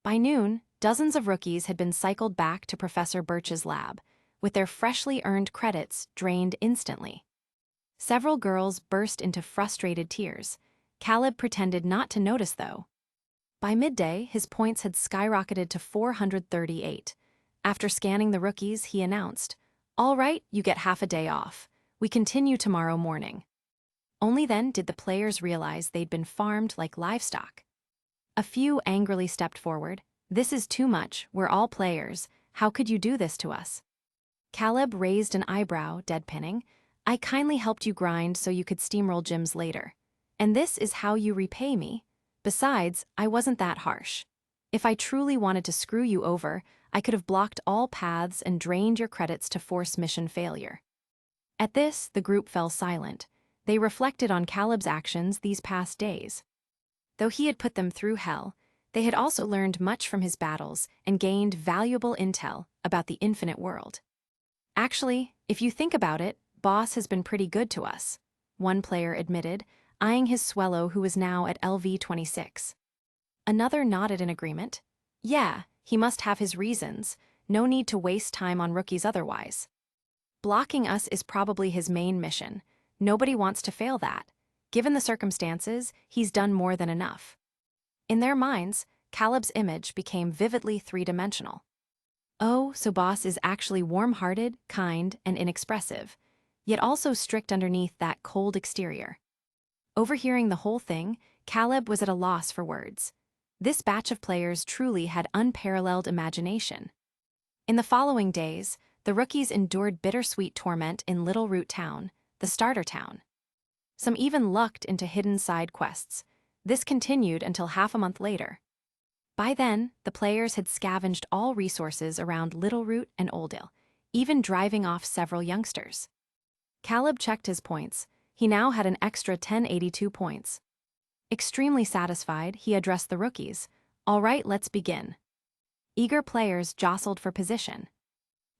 By noon, dozens of rookies had been cycled back to Professor Birch's lab, with their freshly earned credits drained instantly. Several girls burst into frustrated tears. Caleb pretended not to notice, though. By midday, his points had skyrocketed to 438. After scanning the rookies, he announced, "All right, you get half a day off. We continue tomorrow morning." Only then did the players realize they'd been farmed like livestock. A few angrily stepped forward. "This is too much, we're all players. How could you do this to us?" Caleb raised an eyebrow, deadpanning. "I kindly helped you grind so you could steamroll gyms later. And this is how you repay me? Besides, I wasn't that harsh. If I truly wanted to screw you over, I could have blocked all paths and drained your credits to force mission failure." At this, the group fell silent. They reflected on Caleb's actions these past days. Though he had put them through hell, they had also learned much from his battles and gained valuable intel about the infinite world. "Actually, if you think about it, Boss has been pretty good to us," one player admitted, eyeing his Swellow who was now at LV 26. Another nodded in agreement. "Yeah, he must have his reasons. No need to waste time on rookies otherwise." Blocking us is probably his main mission. Nobody wants to fail that. Given the circumstances, he's done more than enough. In their minds, Caleb's image became vividly three-dimensional. Oh, so boss is actually warm-hearted, kind, and inexpressive, yet also strict underneath that cold exterior. Overhearing the whole thing, Caleb was at a loss for words. This batch of players truly had unparalleled imagination. In the following days, the rookies endured bittersweet torment in Little Root Town, the starter town. Some even lucked into hidden side quests. This continued until half a month later. By then, the players had scavenged all resources around Little Root and Oldale, even driving off several youngsters. Caleb checked his points. He now had an extra 1082 points. Extremely satisfied, he addressed the rookies. All right, let's begin. Eager players jostled for position.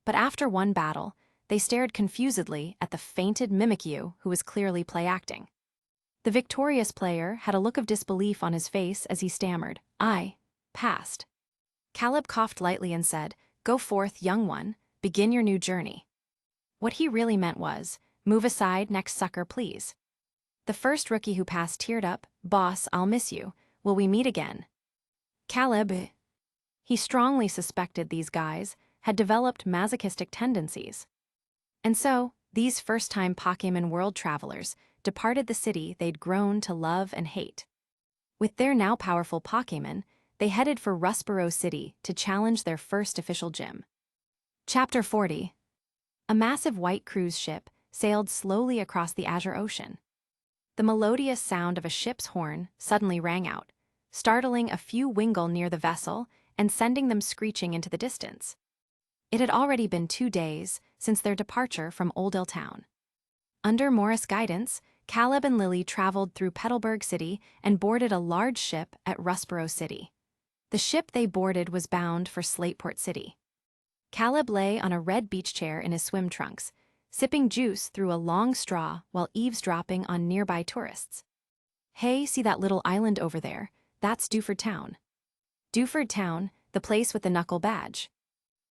But after one battle, they stared confusedly at the fainted Mimikyu, who was clearly play-acting. The victorious player had a look of disbelief on his face as he stammered, "I passed." Caleb coughed lightly and said, "Go forth, young one, begin your new journey." What he really meant was, "Move aside, next sucker, please." The first rookie who passed teared up, "Boss, I'll miss you. Will we meet again?" Caleb, he strongly suspected these guys had developed masochistic tendencies. And so, these first-time Pokémon world travelers departed the city they'd grown to love and hate. With their now powerful Pokémon, they headed for Rustboro City to challenge their first official gym. Chapter 40. A massive white cruise ship sailed slowly across the azure ocean. The melodious sound of a ship's horn suddenly rang out, startling a few Wingull near the vessel and sending them screeching into the distance. It had already been 2 days since their departure from Oldale Town. Under Morris' guidance, Caleb and Lily traveled through Petalburg City and boarded a large ship at Rustboro City. The ship they boarded was bound for Slateport City. Caleb lay on a red beach chair in his swim trunks, sipping juice through a long straw while eavesdropping on nearby tourists. "Hey, see that little island over there? That's Dewford Town." Dewford Town, the place with the knuckle badge.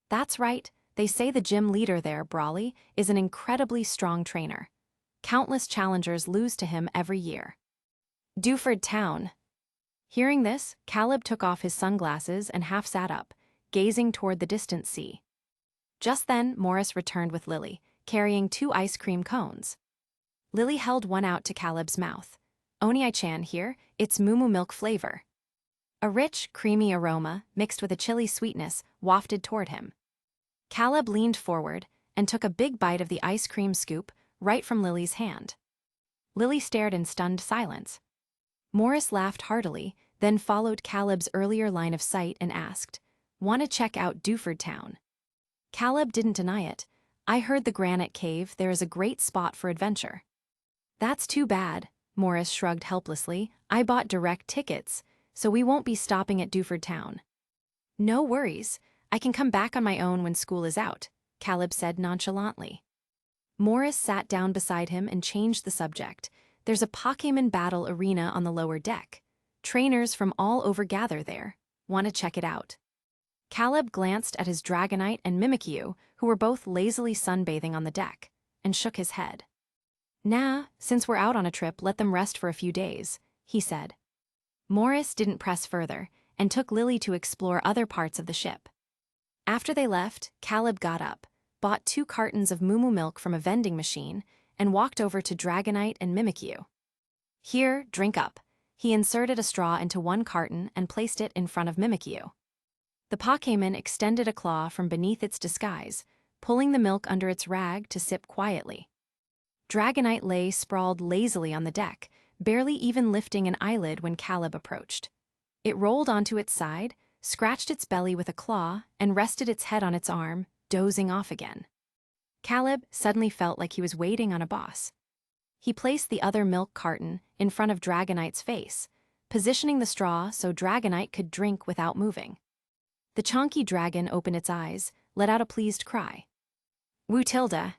That's right, they say the gym leader there, Brawley, is an incredibly strong trainer. Countless challengers lose to him every year. Dewford Town. Hearing this, Caleb took off his sunglasses and half sat up, gazing toward the distant sea. Just then, Morris returned with Lily, carrying 2 ice cream cones. Lily held one out to Caleb's mouth. "Oni-chan here, it's Moo milk flavor." A rich, creamy aroma, mixed with a chilly sweetness, wafted toward him. Caleb leaned forward and took a big bite of the ice cream scoop right from Lily's hand. Lily stared in stunned silence. Morris laughed heartily, then followed Caleb's earlier line of sight and asked, "Want to check out Dewford Town?" Caleb didn't deny it. "I heard the Granite Cave there is a great spot for adventure." "That's too bad," Morris shrugged helplessly. "I bought direct tickets, so we won't be stopping at Dewford Town." "No worries. I can come back on my own when school is out," Caleb said nonchalantly. Morris sat down beside him and changed the subject. "There's a Pokémon battle arena on the lower deck. Trainers from all over gather there. Want to check it out?" Caleb glanced at his Dragonite and Mimikyu, who were both lazily sunbathing on the deck, and shook his head. "Nah, since we're out on a trip, let them rest for a few days," he said. Morris didn't press further and took Lily to explore other parts of the ship. After they left, Caleb got up, bought 2 cartons of Moo milk from a vending machine, and walked over to Dragonite and Mimikyu. "Here, drink up." He inserted a straw into one carton and placed it in front of Mimikyu. The Pokémon extended a claw from beneath its disguise, pulling the milk under its rag to sip quietly. Dragonite lay sprawled lazily on the deck, barely even lifting an eyelid when Caleb approached. It rolled onto its side, scratched its belly with a claw, and rested its head on its arm, dozing off again. Caleb suddenly felt like he was waiting on a boss. He placed the other milk carton in front of Dragonite's face, positioning the straw so Dragonite could drink without moving. The chonky dragon opened its eyes, let out a pleased cry. "Woo Tilda,"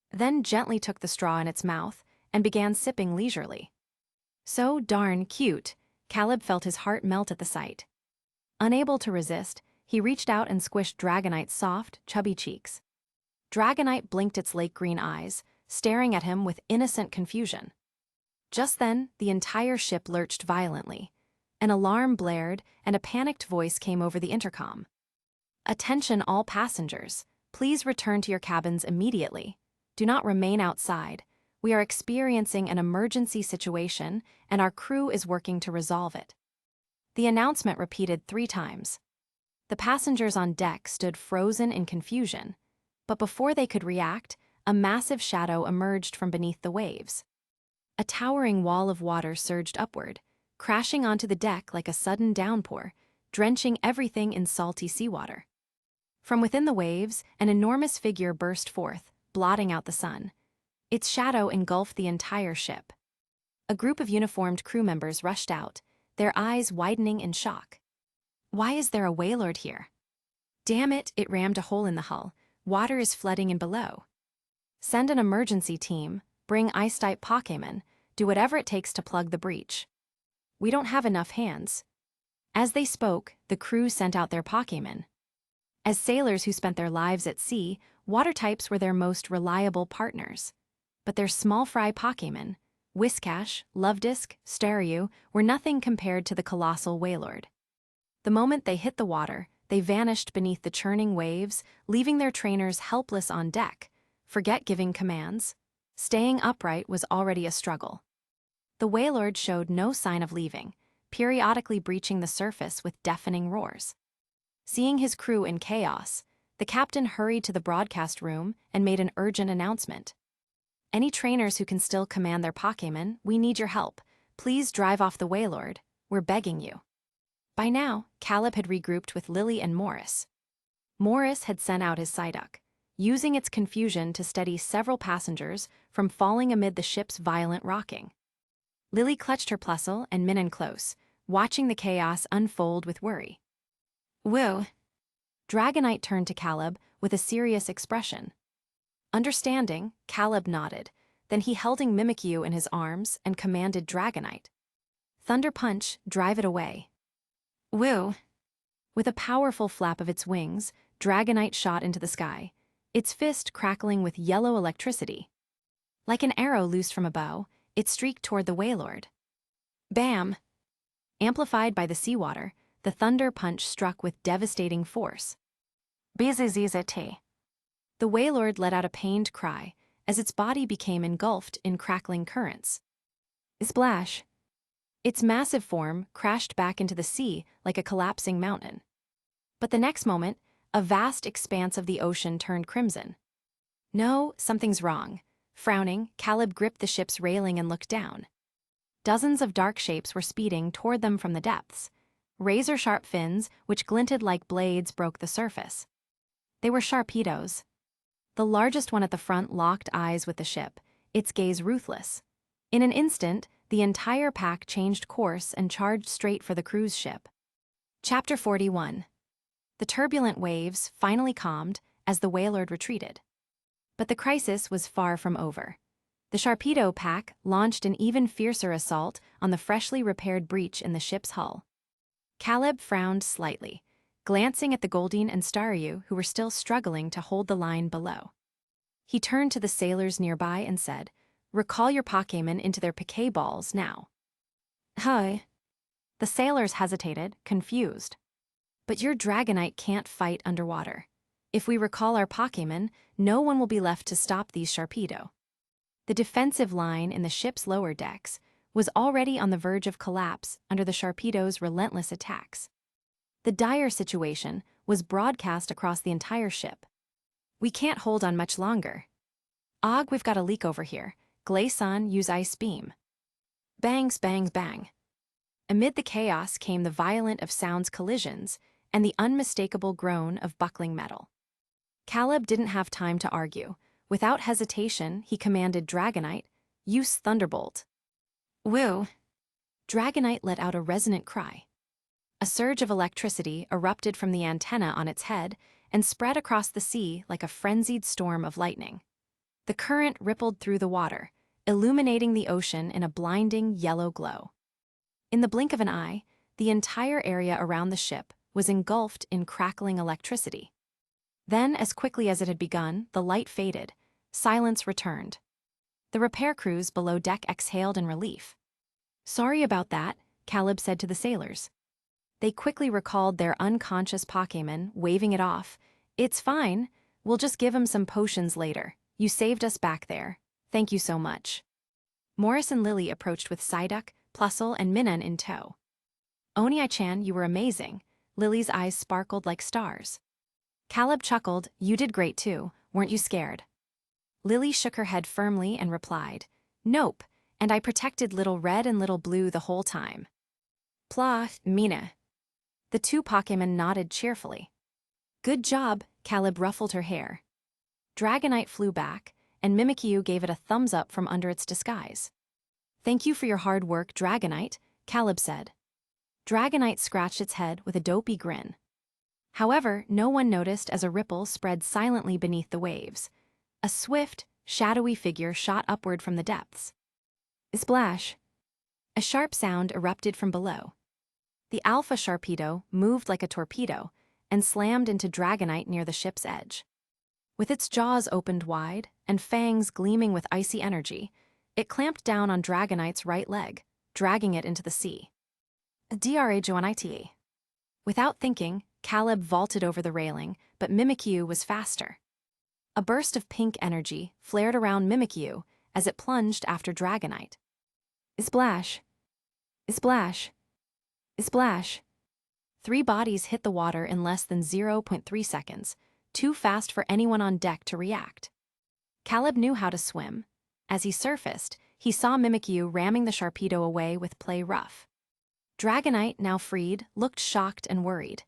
then gently took the straw in its mouth and began sipping leisurely. So darn cute, Caleb felt his heart melt at the sight. Unable to resist, he reached out and squished Dragonite's soft, chubby cheeks. Dragonite blinked its lake green eyes, staring at him with innocent confusion. Just then, the entire ship lurched violently. An alarm blared, and a panicked voice came over the intercom. "Attention all passengers. Please return to your cabins immediately. Do not remain outside. We are experiencing an emergency situation, and our crew is working to resolve it." The announcement repeated 3 times. The passengers on deck stood frozen in confusion, but before they could react, a massive shadow emerged from beneath the waves. A towering wall of water surged upward, crashing onto the deck like a sudden downpour, drenching everything in salty seawater. From within the waves, an enormous figure burst forth, blotting out the sun. Its shadow engulfed the entire ship. A group of uniformed crew members rushed out, their eyes widening in shock. "Why is there a Wailord here? Damn it, it rammed a hole in the hull. Water is flooding in below. Send an emergency team, bring ice-type Pokémon, do whatever it takes to plug the breach. We don't have enough hands." As they spoke, the crew sent out their Pokémon. As sailors who spent their lives at sea, water types were their most reliable partners. But their small fry Pokémon, Whiscash, Lovedisk, Staryu, were nothing compared to the colossal Wailord. The moment they hit the water, they vanished beneath the churning waves, leaving their trainers helpless on deck. Forget giving commands. Staying upright was already a struggle. The Wailord showed no sign of leaving, periodically breaching the surface with deafening roars. Seeing his crew in chaos, the captain hurried to the broadcast room and made an urgent announcement. "Any trainers who can still command their Pokémon, we need your help. Please drive off the Wailord. We're begging you." By now, Caleb had regrouped with Lily and Morris. Morris had sent out his Psyduck, using its confusion to steady several passengers from falling amid the ship's violent rocking. Lily clutched her Plusle and Minun close, watching the chaos unfold with worry. "Woo." Dragonite turned to Caleb with a serious expression. Understanding, Caleb nodded. Then he held Mimikyu in his arms and commanded Dragonite. "Thunder Punch, drive it away." "Woo." With a powerful flap of its wings, Dragonite shot into the sky, its fist crackling with yellow electricity. Like an arrow loosed from a bow, it streaked toward the Wailord. Bam! Amplified by the seawater, the Thunder Punch struck with devastating force. Bzzzt. The Wailord let out a pained cry as its body became engulfed in crackling currents. Splash! Its massive form crashed back into the sea like a collapsing mountain. But the next moment, a vast expanse of the ocean turned crimson. "No, something's wrong." Frowning, Caleb gripped the ship's railing and looked down. Dozens of dark shapes were speeding toward them from the depths. Razor-sharp fins, which glinted like blades, broke the surface. They were Sharpedos. The largest one at the front locked eyes with the ship, its gaze ruthless. In an instant, the entire pack changed course and charged straight for the cruise ship. Chapter 41. The turbulent waves finally calmed as the Wailord retreated. But the crisis was far from over. The Sharpedo pack launched an even fiercer assault on the freshly repaired breach in the ship's hull. Caleb frowned slightly, glancing at the Goldeen and Staryu who were still struggling to hold the line below. He turned to the sailors nearby and said, "Recall your Pokémon into their Pokéballs now." "Hi." The sailors hesitated, confused. "But your Dragonite can't fight underwater. If we recall our Pokémon, no one will be left to stop these Sharpedo." The defensive line in the ship's lower decks was already on the verge of collapse under the Sharpedo's relentless attacks. The dire situation was broadcast across the entire ship. "We can't hold on much longer. Og, we've got a leak over here. Glaceon, use Ice Beam." Bangs, bangs, bang. Amid the chaos came the violent of sounds collisions and the unmistakable groan of buckling metal. Caleb didn't have time to argue. Without hesitation, he commanded Dragonite, "Use Thunderbolt." "Woo." Dragonite let out a resonant cry. A surge of electricity erupted from the antenna on its head and spread across the sea like a frenzied storm of lightning. The current rippled through the water, illuminating the ocean in a blinding yellow glow. In the blink of an eye, the entire area around the ship was engulfed in crackling electricity. Then, as quickly as it had begun, the light faded. Silence returned. The repair crews below deck exhaled in relief. "Sorry about that," Caleb said to the sailors. They quickly recalled their unconscious Pokémon, waving it off. "It's fine. We'll just give him some potions later. You saved us back there. Thank you so much." Morris and Lily approached with Psyduck, Plusle, and Minun in tow. "Oni-chan, you were amazing." Lily's eyes sparkled like stars. Caleb chuckled, "You did great too. Weren't you scared?" Lily shook her head firmly and replied, "Nope, and I protected Little Red and Little Blue the whole time." "Plah, Mina." The two Pokémon nodded cheerfully. "Good job," Caleb ruffled her hair. Dragonite flew back, and Mimikyu gave it a thumbs up from under its disguise. "Thank you for your hard work, Dragonite," Caleb said. Dragonite scratched its head with a dopey grin. However, no one noticed as a ripple spread silently beneath the waves. A swift, shadowy figure shot upward from the depths. Splash! A sharp sound erupted from below. The Alpha Sharpedo moved like a torpedo and slammed into Dragonite near the ship's edge. With its jaws opened wide and fangs gleaming with icy energy, it clamped down on Dragonite's right leg, dragging it into the sea. Dragonite. Without thinking, Caleb vaulted over the railing, but Mimikyu was faster. A burst of pink energy flared around Mimikyu as it plunged after Dragonite. Splash! Splash! Splash! 3 bodies hit the water in less than 0.3 seconds, too fast for anyone on deck to react. Caleb knew how to swim. As he surfaced, he saw Mimikyu ramming the Sharpedo away with play rough. Dragonite, now freed, looked shocked and worried.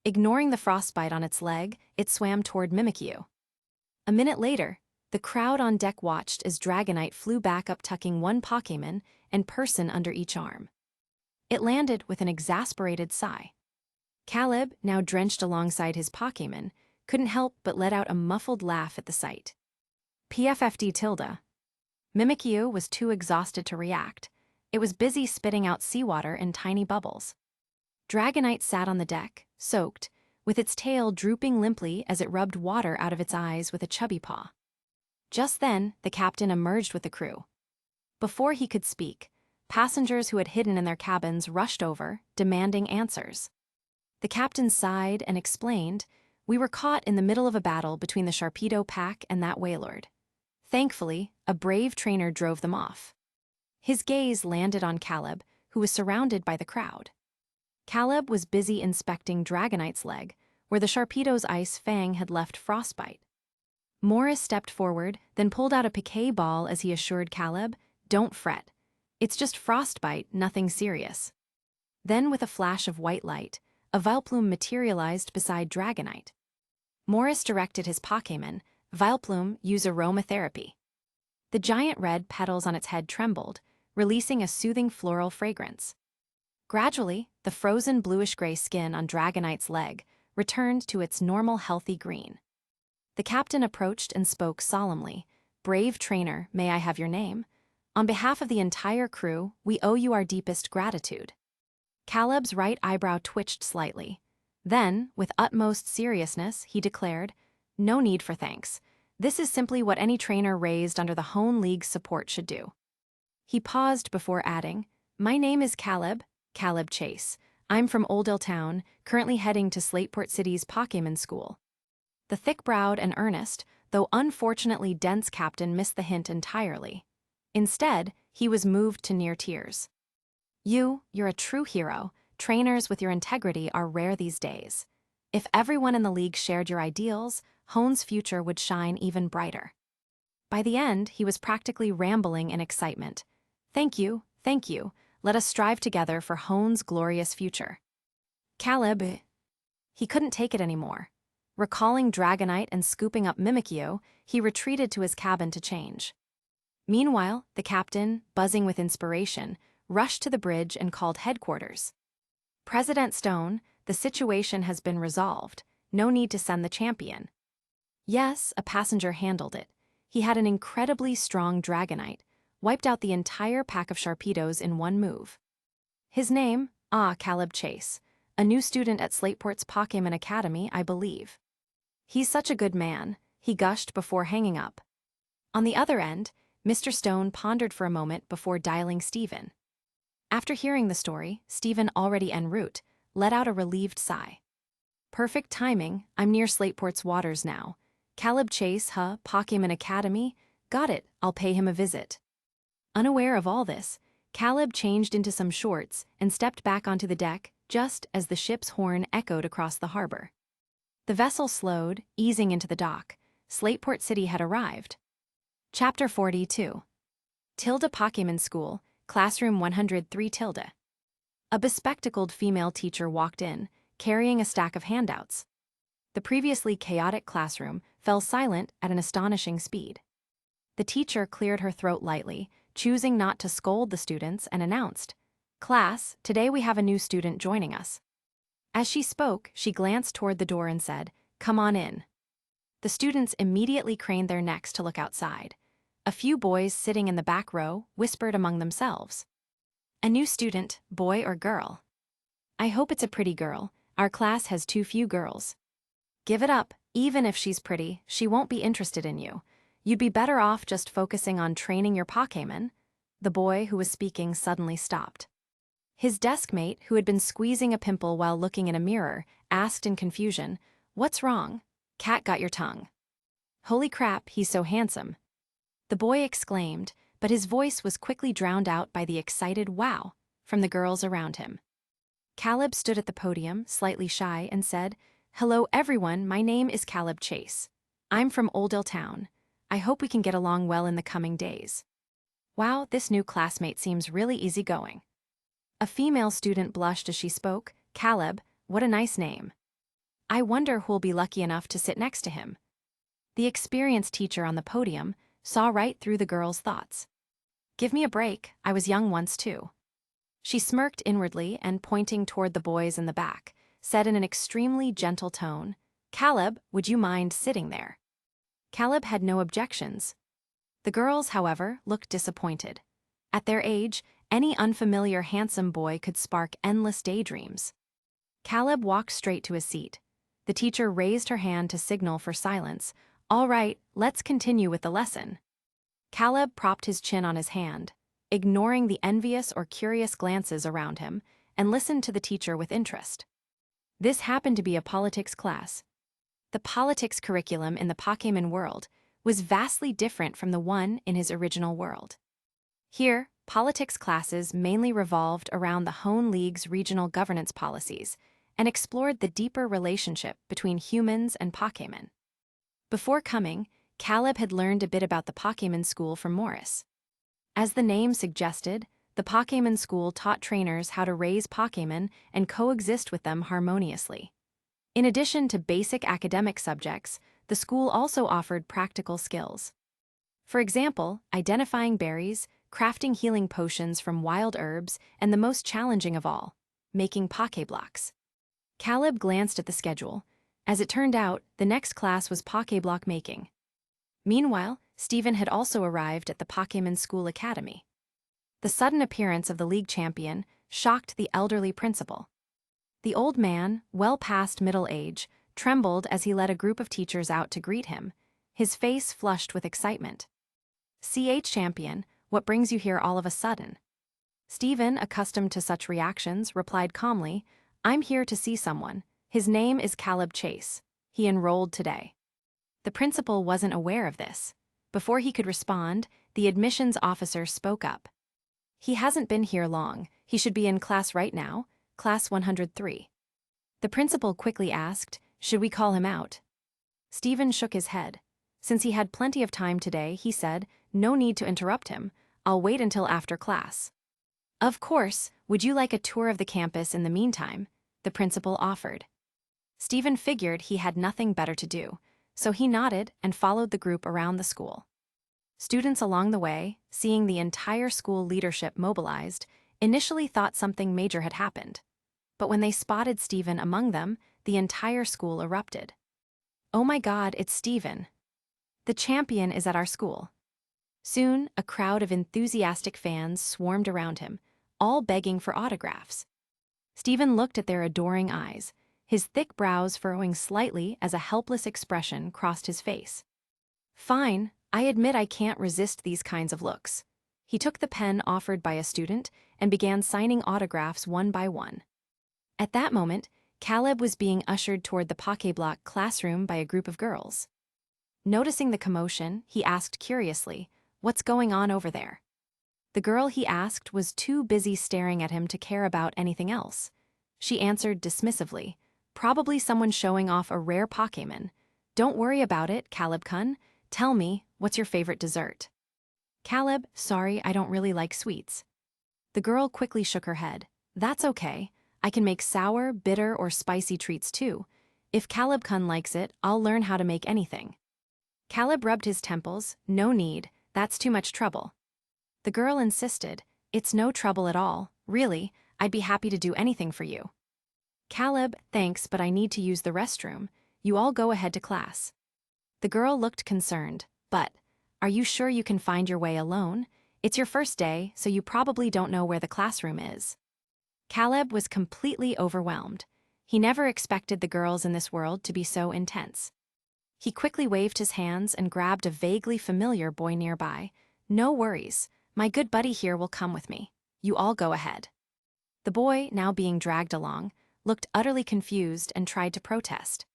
Ignoring the frostbite on its leg, it swam toward Mimikyu. A minute later, the crowd on deck watched as Dragonite flew back up, tucking one Pokémon and person under each arm. It landed with an exasperated sigh. Caleb, now drenched alongside his Pokémon, couldn't help but let out a muffled laugh at the sight. PFFD tilde. Mimikyu was too exhausted to react. It was busy spitting out seawater in tiny bubbles. Dragonite sat on the deck, soaked, with its tail drooping limply as it rubbed water out of its eyes with a chubby paw. Just then, the captain emerged with the crew. Before he could speak, passengers who had hidden in their cabins rushed over, demanding answers. The captain sighed and explained, "We were caught in the middle of a battle between the Sharpedo pack and that Wailord. Thankfully, a brave trainer drove them off." His gaze landed on Caleb, who was surrounded by the crowd. Caleb was busy inspecting Dragonite's leg, where the Sharpedo's ice fang had left frostbite. Morris stepped forward, then pulled out a piquet ball as he assured Caleb, "Don't fret. It's just frostbite, nothing serious." Then, with a flash of white light, a Vileplume materialized beside Dragonite. Morris directed his Pokémon, Vileplume, use aromatherapy. The giant red petals on its head trembled, releasing a soothing floral fragrance. Gradually, the frozen bluish-gray skin on Dragonite's leg returned to its normal healthy green. The captain approached and spoke solemnly, "Brave trainer, may I have your name? On behalf of the entire crew, we owe you our deepest gratitude." Caleb's right eyebrow twitched slightly. Then, with utmost seriousness, he declared, "No need for thanks. This is simply what any trainer raised under the Hone League's support should do." He paused before adding, "My name is Caleb Chase. I'm from Oldale Town, currently heading to Slateport City's Pokémon School." The thick-browed and earnest, though unfortunately dense captain missed the hint entirely. Instead, he was moved to near tears. You're a true hero. Trainers with your integrity are rare these days. If everyone in the league shared your ideals, Hone's future would shine even brighter." By the end, he was practically rambling in excitement. Thank you. Let us strive together for Hone's glorious future." Caleb, he couldn't take it anymore. Recalling Dragonite and scooping up Mimikyu, he retreated to his cabin to change. Meanwhile, the captain, buzzing with inspiration, rushed to the bridge and called headquarters. "President Stone, the situation has been resolved. No need to send the champion." Yes, a passenger handled it. He had an incredibly strong Dragonite, wiped out the entire pack of Sharpedos in one move. His name? Caleb Chase. A new student at Slateport's Pokémon Academy, I believe. "He's such a good man," he gushed before hanging up. On the other end, Mr. Stone pondered for a moment before dialing Stephen. After hearing the story, Stephen, already en route, let out a relieved sigh. "Perfect timing, I'm near Slateport's waters now. Caleb Chase, Pokémon Academy? Got it, I'll pay him a visit." Unaware of all this, Caleb changed into some shorts and stepped back onto the deck just as the ship's horn echoed across the harbor. The vessel slowed, easing into the dock. Slateport City had arrived. Chapter 42. Tilda Pokémon School, Classroom 103 Tilda. A bespectacled female teacher walked in, carrying a stack of handouts. The previously chaotic classroom fell silent at an astonishing speed. The teacher cleared her throat lightly, choosing not to scold the students, and announced, "Class, today we have a new student joining us." As she spoke, she glanced toward the door and said, "Come on in." The students immediately craned their necks to look outside. A few boys sitting in the back row whispered among themselves. "A new student, boy or girl?" "I hope it's a pretty girl. Our class has too few girls." "Give it up. Even if she's pretty, she won't be interested in you. You'd be better off just focusing on training your Pokémon." The boy who was speaking suddenly stopped. His deskmate, who had been squeezing a pimple while looking in a mirror, asked in confusion, "What's wrong? Cat got your tongue." "Holy crap, he's so handsome," the boy exclaimed, but his voice was quickly drowned out by the excited "wow" from the girls around him. Caleb stood at the podium, slightly shy, and said, "Hello everyone, my name is Caleb Chase. I'm from Oldale Town. I hope we can get along well in the coming days." "Wow, this new classmate seems really easygoing." A female student blushed as she spoke. "Caleb, what a nice name. I wonder who'll be lucky enough to sit next to him." The experienced teacher on the podium saw right through the girl's thoughts. "Give me a break, I was young once too." She smirked inwardly and, pointing toward the boys in the back, said in an extremely gentle tone, "Caleb, would you mind sitting there?" Caleb had no objections. The girls, however, looked disappointed. At their age, any unfamiliar handsome boy could spark endless daydreams. Caleb walked straight to his seat. The teacher raised her hand to signal for silence. "All right, let's continue with the lesson." Caleb propped his chin on his hand, ignoring the envious or curious glances around him, and listened to the teacher with interest. This happened to be a politics class. The politics curriculum in the Pokémon world was vastly different from the one in his original world. Here, politics classes mainly revolved around the Hone League's regional governance policies and explored the deeper relationship between humans and Pokémon. Before coming, Caleb had learned a bit about the Pokémon School from Morris. As the name suggested, the Pokémon School taught trainers how to raise Pokémon and coexist with them harmoniously. In addition to basic academic subjects, the school also offered practical skills. For example, identifying berries, crafting healing potions from wild herbs, and the most challenging of all, making Pokéblocks. Caleb glanced at the schedule. As it turned out, the next class was Pokéblock making. Meanwhile, Stephen had also arrived at the Pokémon School Academy. The sudden appearance of the league champion shocked the elderly principal. The old man, well past middle age, trembled as he led a group of teachers out to greet him, his face flushed with excitement. "Champion, what brings you here all of a sudden?" Stephen, accustomed to such reactions, replied calmly, "I'm here to see someone. His name is Caleb Chase. He enrolled today." The principal wasn't aware of this. Before he could respond, the admissions officer spoke up. "He hasn't been here long. He should be in class right now, class 103. The principal quickly asked, "Should we call him out?" Stephen shook his head. Since he had plenty of time today, he said, "No need to interrupt him. I'll wait until after class." "Of course, would you like a tour of the campus in the meantime?" the principal offered. Stephen figured he had nothing better to do, so he nodded and followed the group around the school. Students along the way, seeing the entire school leadership mobilized, initially thought something major had happened. But when they spotted Stephen among them, the entire school erupted. "Oh my God, it's Stephen. The champion is at our school." Soon, a crowd of enthusiastic fans swarmed around him, all begging for autographs. Stephen looked at their adoring eyes. his thick brows furrowing slightly as a helpless expression crossed his face. "Fine, I admit I can't resist these kinds of looks." He took the pen offered by a student and began signing autographs one by one. At that moment, Caleb was being ushered toward the Pokéblock classroom by a group of girls. Noticing the commotion, he asked curiously, "What's going on over there?" The girl he asked was too busy staring at him to care about anything else. She answered dismissively, "Probably someone showing off a rare Pokémon. Don't worry about it, Caleb-kun. Tell me, what's your favorite dessert?" "Caleb, sorry, I don't really like sweets." The girl quickly shook her head. "That's okay. I can make sour, bitter, or spicy treats too. If Caleb-kun likes it, I'll learn how to make anything." Caleb rubbed his temples. "No need, that's too much trouble." The girl insisted, "It's no trouble at all, really, I'd be happy to do anything for you." "Caleb, thanks, but I need to use the restroom. You all go ahead to class." The girl looked concerned. "But, are you sure you can find your way alone? It's your first day, so you probably don't know where the classroom is." Caleb was completely overwhelmed. He never expected the girls in this world to be so intense. He quickly waved his hands and grabbed a vaguely familiar boy nearby. "No worries, my good buddy here will come with me. You all go ahead." The boy, now being dragged along, looked utterly confused and tried to protest.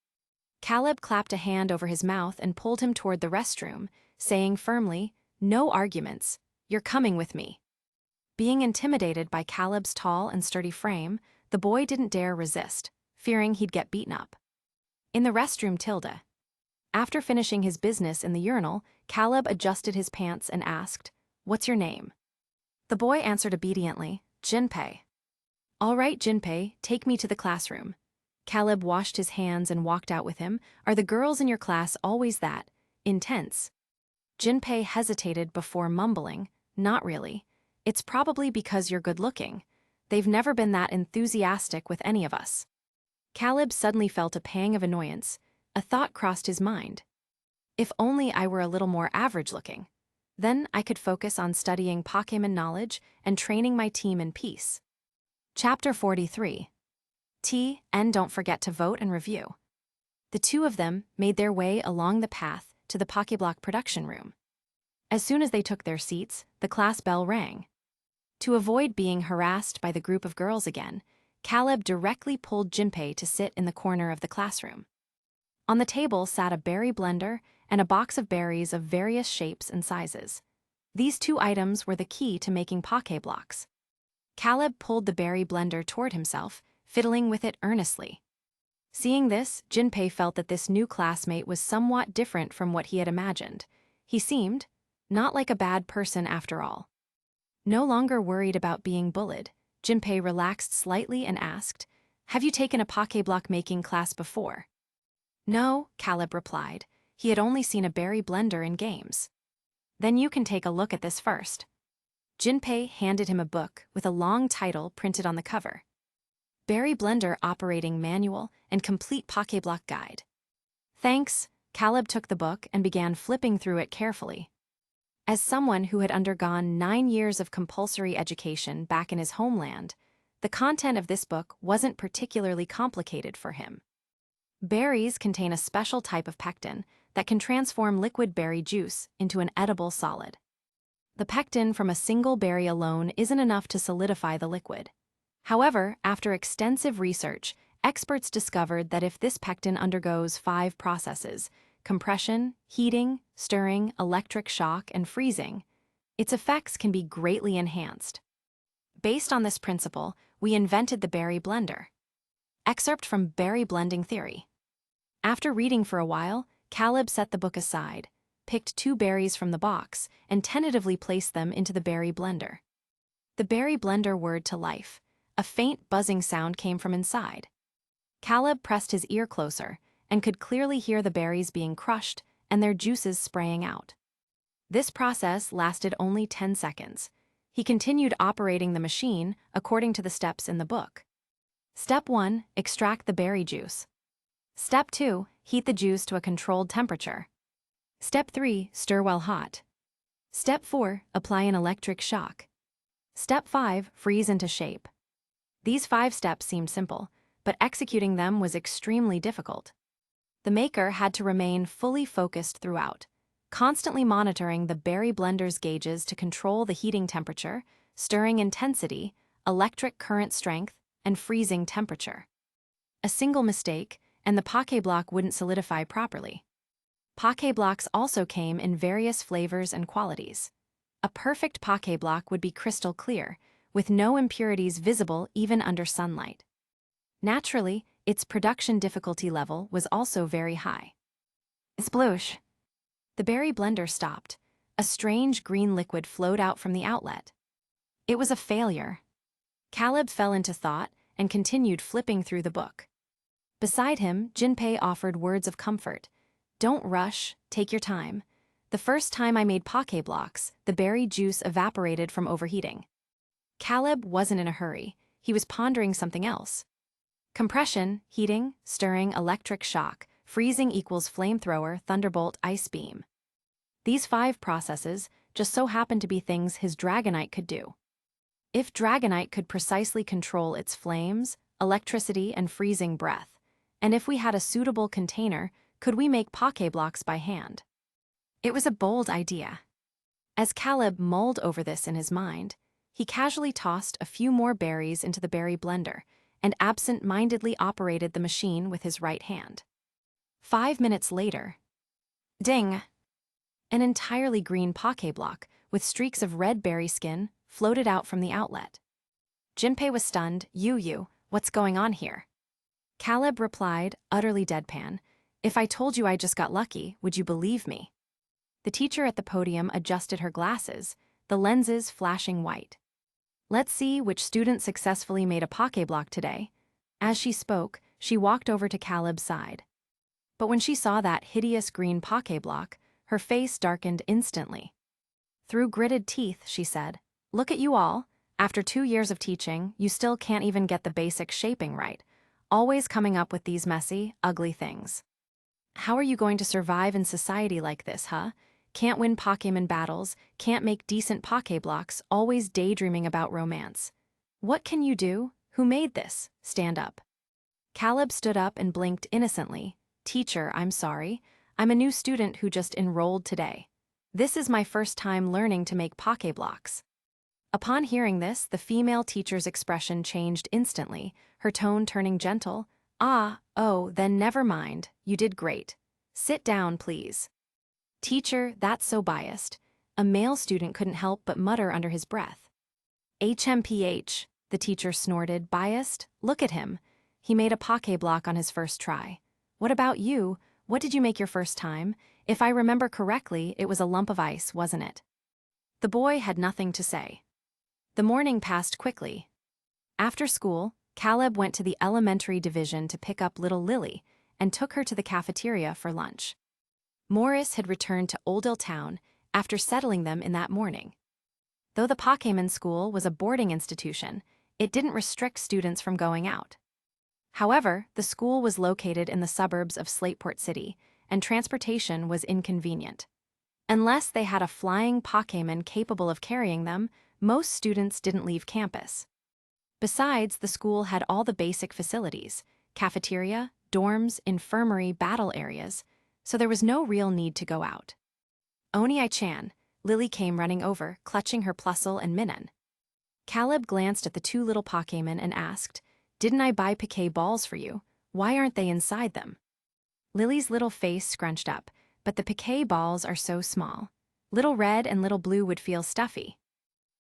Caleb clapped a hand over his mouth and pulled him toward the restroom, saying firmly, "No arguments, you're coming with me." Being intimidated by Caleb's tall and sturdy frame, the boy didn't dare resist, fearing he'd get beaten up. In the restroom, after finishing his business in the urinal, Caleb adjusted his pants and asked, "What's your name?" The boy answered obediently, "Jinpei." "All right, Jinpei, take me to the classroom." Caleb washed his hands and walked out with him. "Are the girls in your class always that intense?" Jinpei hesitated before mumbling, "Not really. It's probably because you're good-looking. They've never been that enthusiastic with any of us." Caleb suddenly felt a pang of annoyance. A thought crossed his mind. If only I were a little more average-looking. Then I could focus on studying Pokémon knowledge and training my team in peace. Chapter 43. And don't forget to vote and review. The two of them made their way along the path to the Pokéblock production room. As soon as they took their seats, the class bell rang. To avoid being harassed by the group of girls again, Caleb directly pulled Jinpei to sit in the corner of the classroom. On the table sat a berry blender and a box of berries of various shapes and sizes. These two items were the key to making Pokéblocks. Caleb pulled the berry blender toward himself, fiddling with it earnestly. Seeing this, Jinpei felt that this new classmate was somewhat different from what he had imagined. He seemed not like a bad person after all. No longer worried about being bullied, Jinpei relaxed slightly and asked, "Have you taken a Pokéblock making class before?" "No," Caleb replied. He had only seen a berry blender in games. "Then you can take a look at this first." Jinpei handed him a book with a long title printed on the cover. Berry Blender Operating Manual and Complete Pokéblock Guide. "Thanks." Caleb took the book and began flipping through it carefully. As someone who had undergone 9 years of compulsory education back in his homeland, the content of this book wasn't particularly complicated for him. Berries contain a special type of pectin that can transform liquid berry juice into an edible solid. The pectin from a single berry alone isn't enough to solidify the liquid. However, after extensive research, experts discovered that if this pectin undergoes 5 processes, compression, heating, stirring, electric shock, and freezing, its effects can be greatly enhanced. Based on this principle, we invented the berry blender. Excerpt from Berry Blending Theory. After reading for a while, Caleb set the book aside, picked 2 berries from the box, and tentatively placed them into the berry blender. The berry blender whirred to life. A faint buzzing sound came from inside. Caleb pressed his ear closer and could clearly hear the berries being crushed and their juices spraying out. This process lasted only 10 seconds. He continued operating the machine according to the steps in the book. Step 1. Extract the berry juice. Step 2. Heat the juice to a controlled temperature. Step 3. Stir while hot. Step 4. Apply an electric shock. Step 5. Freeze into shape. These 5 steps seemed simple, but executing them was extremely difficult. The maker had to remain fully focused throughout, constantly monitoring the berry blender's gauges to control the heating temperature, stirring intensity, electric current strength, and freezing temperature. A single mistake, and the Poké Block wouldn't solidify properly. Poké Blocks also came in various flavors and qualities. A perfect Poké Block would be crystal clear, with no impurities visible even under sunlight. Naturally, its production difficulty level was also very high. Sploosh! The berry blender stopped. A strange green liquid flowed out from the outlet. It was a failure. Caleb fell into thought and continued flipping through the book. Beside him, Jinpei offered words of comfort. Don't rush, take your time. The first time I made Poké Blocks, the berry juice evaporated from overheating. Caleb wasn't in a hurry. He was pondering something else. Compression, heating, stirring, electric shock, freezing equals flamethrower, thunderbolt, ice beam. These 5 processes just so happened to be things his Dragonite could do. If Dragonite could precisely control its flames, electricity, and freezing breath, and if we had a suitable container, could we make Poké Blocks by hand? It was a bold idea. As Caleb mulled over this in his mind, he casually tossed a few more berries into the berry blender and absent-mindedly operated the machine with his right hand. 5 minutes later, ding! An entirely green Poké Block with streaks of red berry skin floated out from the outlet. Jinpei was stunned. You, what's going on here? Caleb replied, utterly deadpan, if I told you I just got lucky, would you believe me? The teacher at the podium adjusted her glasses, the lenses flashing white. Let's see which student successfully made a Poké Block today. As she spoke, she walked over to Caleb's side. But when she saw that hideous green Poké Block, her face darkened instantly. Through gritted teeth, she said, look at you all. After 2 years of teaching, you still can't even get the basic shaping right, always coming up with these messy, ugly things. How are you going to survive in society like this, huh? Can't win Pokémon battles, can't make decent Poké Blocks, always daydreaming about romance. What can you do? Who made this? Stand up. Caleb stood up and blinked innocently. Teacher, I'm sorry. I'm a new student who just enrolled today. This is my first time learning to make Poké Blocks. Upon hearing this, the female teacher's expression changed instantly, her tone turning gentle. Then never mind, you did great. Sit down, please. Teacher, that's so biased. A male student couldn't help but mutter under his breath. HMPH, the teacher snorted, biased? Look at him. He made a Poké Block on his first try. What about you? What did you make your first time? If I remember correctly, it was a lump of ice, wasn't it? The boy had nothing to say. The morning passed quickly. After school, Caleb went to the elementary division to pick up little Lily and took her to the cafeteria for lunch. Morris had returned to Oldale Town after settling them in that morning. Though the Pokémon school was a boarding institution, it didn't restrict students from going out. However, the school was located in the suburbs of Slateport City, and transportation was inconvenient. Unless they had a flying Pokémon capable of carrying them, most students didn't leave campus. Besides, the school had all the basic facilities: cafeteria, dorms, infirmary, battle areas, so there was no real need to go out. Oni-chan, Lily came running over, clutching her Plusle and Minun. Caleb glanced at the 2 little Pokémon and asked, didn't I buy Poké Balls for you? Why aren't they inside them? Lily's little face scrunched up, but the Poké Balls are so small. Little Red and Little Blue would feel stuffy.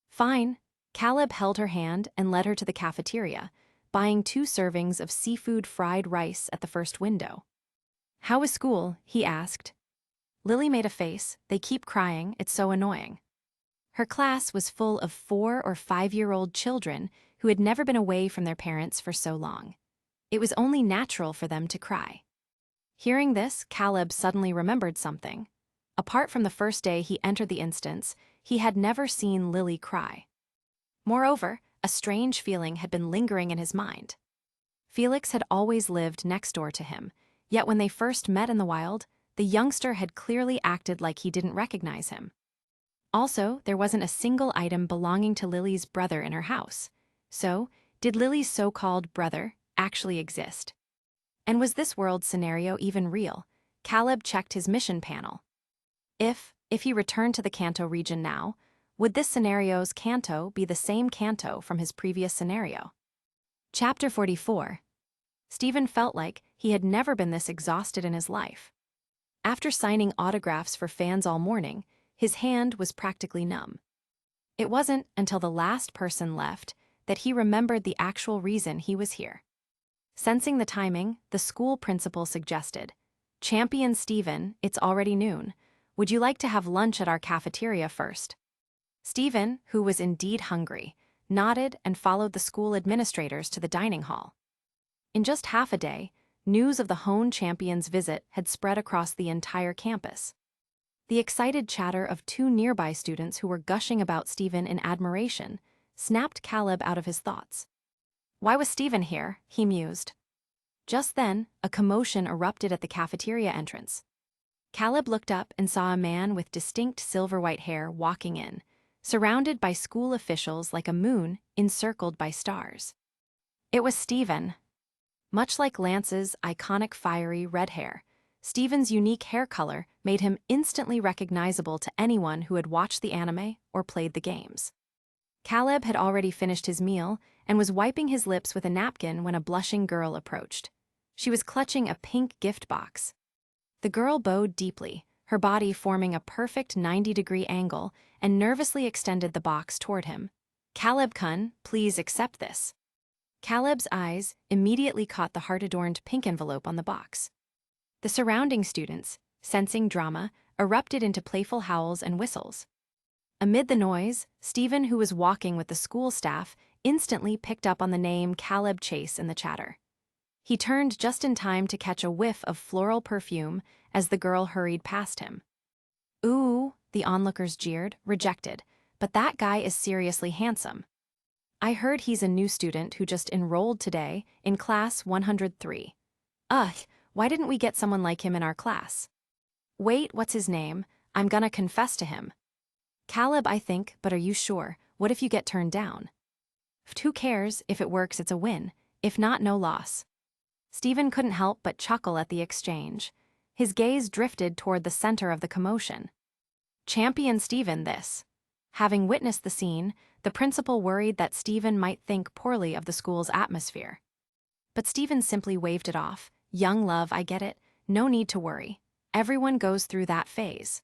Fine. Caleb held her hand and led her to the cafeteria, buying 2 servings of seafood fried rice at the first window. How was school? He asked. Lily made a face. They keep crying, it's so annoying. Her class was full of 4- or 5-year-old children who had never been away from their parents for so long. It was only natural for them to cry. Hearing this, Caleb suddenly remembered something. Apart from the first day he entered the instance, he had never seen Lily cry. Moreover, a strange feeling had been lingering in his mind. Felix had always lived next door to him, yet when they first met in the wild, the youngster had clearly acted like he didn't recognize him. Also, there wasn't a single item belonging to Lily's brother in her house. So, did Lily's so-called brother, actually exist? And was this world scenario even real? Caleb checked his mission panel. If he returned to the Kanto region now, would this scenario's Kanto be the same Kanto from his previous scenario? Chapter 44. Stephen felt like he had never been this exhausted in his life. After signing autographs for fans all morning, his hand was practically numb. It wasn't until the last person left that he remembered the actual reason he was here. Sensing the timing, the school principal suggested, "Champion Stephen, it's already noon. Would you like to have lunch at our cafeteria first?" Stephen, who was indeed hungry, nodded and followed the school administrators to the dining hall. In just half a day, news of the Hone Champion's visit had spread across the entire campus. The excited chatter of two nearby students who were gushing about Stephen in admiration snapped Caleb out of his thoughts. Why was Stephen here? He mused. Just then, a commotion erupted at the cafeteria entrance. Caleb looked up and saw a man with distinct silver-white hair walking in, surrounded by school officials like a moon encircled by stars. It was Stephen. Much like Lance's iconic fiery red hair, Stephen's unique hair color made him instantly recognizable to anyone who had watched the anime or played the games. Caleb had already finished his meal and was wiping his lips with a napkin when a blushing girl approached. She was clutching a pink gift box. The girl bowed deeply, her body forming a perfect 90-degree angle, and nervously extended the box toward him. "Caleb-kun, please accept this." Caleb's eyes immediately caught the heart-adorned pink envelope on the box. The surrounding students, sensing drama, erupted into playful howls and whistles. Amid the noise, Stephen, who was walking with the school staff, instantly picked up on the name Caleb Chase in the chatter. He turned just in time to catch a whiff of floral perfume as the girl hurried past him. "Ooh," the onlookers jeered, rejected, "but that guy is seriously handsome. I heard he's a new student who just enrolled today in class 103. Ugh, why didn't we get someone like him in our class? Wait, what's his name? I'm gonna confess to him." "Caleb, I think, but are you sure? What if you get turned down?" "Who cares? If it works, it's a win. If not, no loss." Stephen couldn't help but chuckle at the exchange. His gaze drifted toward the center of the commotion. Champion Stephen, this. Having witnessed the scene, the principal worried that Stephen might think poorly of the school's atmosphere. But Stephen simply waved it off. "Young love, I get it. No need to worry. Everyone goes through that phase."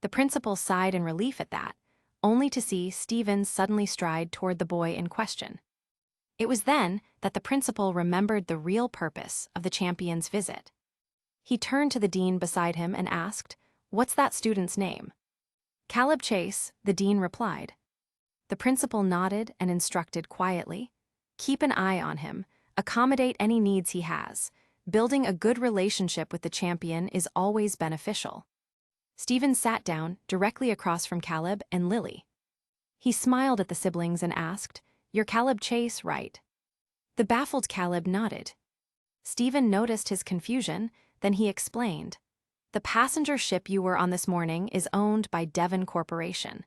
The principal sighed in relief at that, only to see Stephen suddenly stride toward the boy in question. It was then that the principal remembered the real purpose of the champion's visit. He turned to the dean beside him and asked, "What's that student's name?" "Caleb Chase," the dean replied. The principal nodded and instructed quietly, "Keep an eye on him, accommodate any needs he has. Building a good relationship with the champion is always beneficial." Stephen sat down directly across from Caleb and Lily. He smiled at the siblings and asked, "You're Caleb Chase, right?" The baffled Caleb nodded. Stephen noticed his confusion, then he explained, "The passenger ship you were on this morning is owned by Devon Corporation.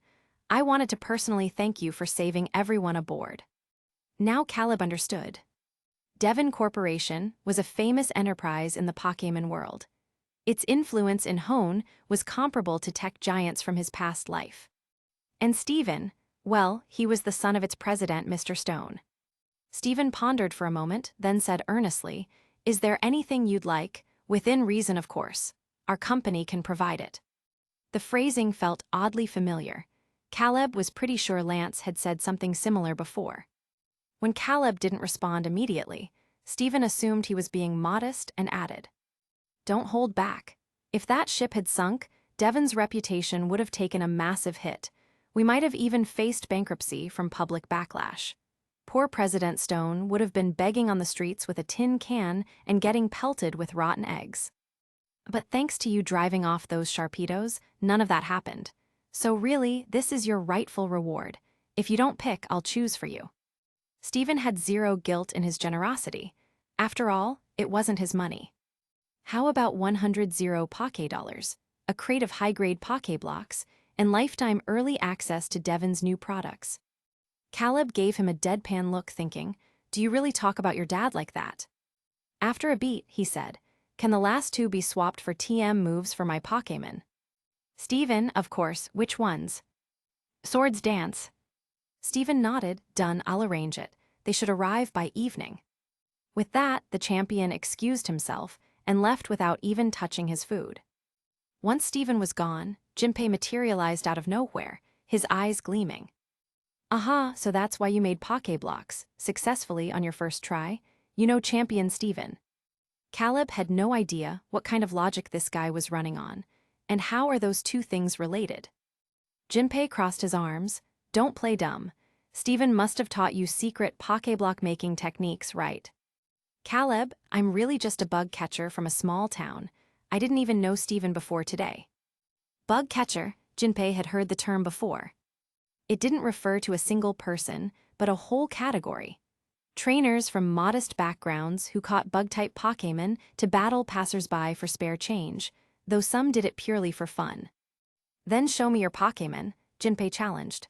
I wanted to personally thank you for saving everyone aboard." Now Caleb understood. Devon Corporation was a famous enterprise in the Pokémon world. Its influence in Hone was comparable to tech giants from his past life. And Stephen, well, he was the son of its president, Mr. Stone. Stephen pondered for a moment, then said earnestly, "Is there anything you'd like? Within reason, of course. Our company can provide it." The phrasing felt oddly familiar. Caleb was pretty sure Lance had said something similar before. When Caleb didn't respond immediately, Stephen assumed he was being modest and added, "Don't hold back. If that ship had sunk, Devon's reputation would have taken a massive hit. We might have even faced bankruptcy from public backlash. Poor President Stone would have been begging on the streets with a tin can and getting pelted with rotten eggs. But thanks to you driving off those Sharpedos, none of that happened. So really, this is your rightful reward. If you don't pick, I'll choose for you." Stephen had zero guilt in his generosity. After all, it wasn't his money. How about 100 Poké dollars, a crate of high-grade Poké blocks, and lifetime early access to Devon's new products? Caleb gave him a deadpan look, thinking, do you really talk about your dad like that? After a beat, he said, can the last two be swapped for TM moves for my Pokémon? Steven, of course, which ones? Swords Dance. Steven nodded, done, I'll arrange it. They should arrive by evening. With that, the champion excused himself and left without even touching his food. Once Steven was gone, Jinpei materialized out of nowhere, his eyes gleaming. Aha, so that's why you made Pokéblocks successfully on your first try? You know Champion Steven. Caleb had no idea what kind of logic this guy was running on, and how are those two things related? Jinpei crossed his arms. Don't play dumb. Steven must have taught you secret Pokéblock making techniques, right? Caleb, I'm really just a bug catcher from a small town. I didn't even know Steven before today. Bug catcher, Jinpei had heard the term before. It didn't refer to a single person, but a whole category. Trainers from modest backgrounds who caught bug-type Pokémon to battle passers-by for spare change, though some did it purely for fun. Then show me your Pokémon, Jinpei challenged.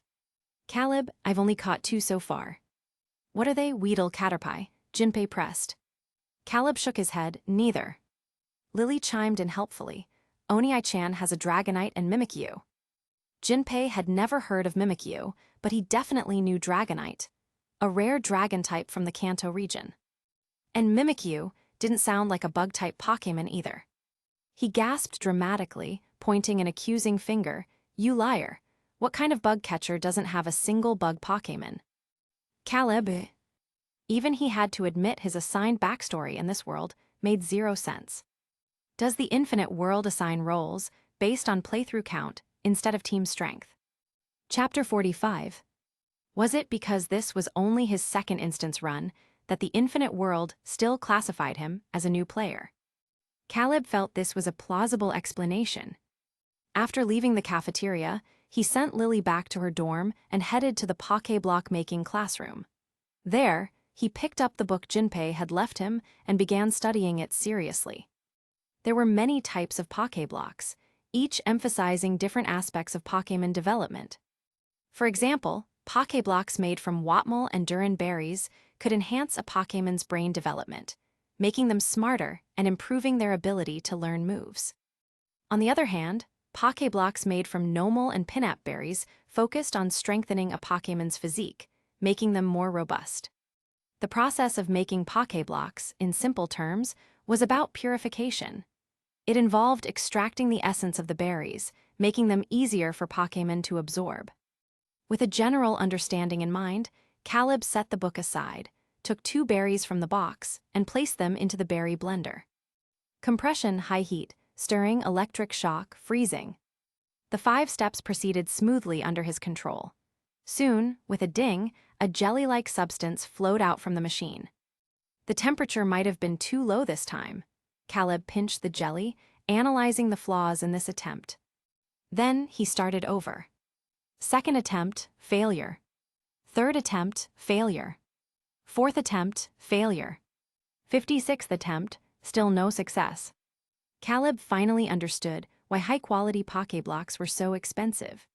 Caleb, I've only caught 2 so far. What are they? Weedle, Caterpie, Jinpei pressed. Caleb shook his head, neither. Lily chimed in helpfully. Oni-chan has a Dragonite and Mimikyu. Jinpei had never heard of Mimikyu, but he definitely knew Dragonite, a rare dragon type from the Kanto region. And Mimikyu didn't sound like a bug-type Pokémon either. He gasped dramatically, pointing an accusing finger. You liar. What kind of bug catcher doesn't have a single bug Pokémon? Caleb. Even he had to admit his assigned backstory in this world made 0 sense. Does the infinite world assign roles based on playthrough count instead of team strength? Chapter 45. Was it because this was only his second instance run that the infinite world still classified him as a new player? Caleb felt this was a plausible explanation. After leaving the cafeteria, he sent Lily back to her dorm and headed to the Pokéblock making classroom. There, he picked up the book Jinpei had left him and began studying it seriously. There were many types of Pokéblocks, each emphasizing different aspects of Pokémon development. For example, Pokéblocks made from Wotmel and Durin berries could enhance a Pokémon's brain development, making them smarter and improving their ability to learn moves. On the other hand, Pokéblocks made from Nomel and Pinap berries focused on strengthening a Pokémon's physique, making them more robust. The process of making Pokéblocks, in simple terms, was about purification. It involved extracting the essence of the berries, making them easier for Pokémon to absorb. With a general understanding in mind, Caleb set the book aside, took 2 berries from the box, and placed them into the berry blender. Compression, high heat, stirring, electric shock, freezing. The 5 steps proceeded smoothly under his control. Soon, with a ding, a jelly-like substance flowed out from the machine. The temperature might have been too low this time. Caleb pinched the jelly, analyzing the flaws in this attempt. Then he started over. Second attempt, failure. Third attempt, failure. Fourth attempt, failure. 56th attempt, still no success. Caleb finally understood why high-quality Pokéblocks were so expensive.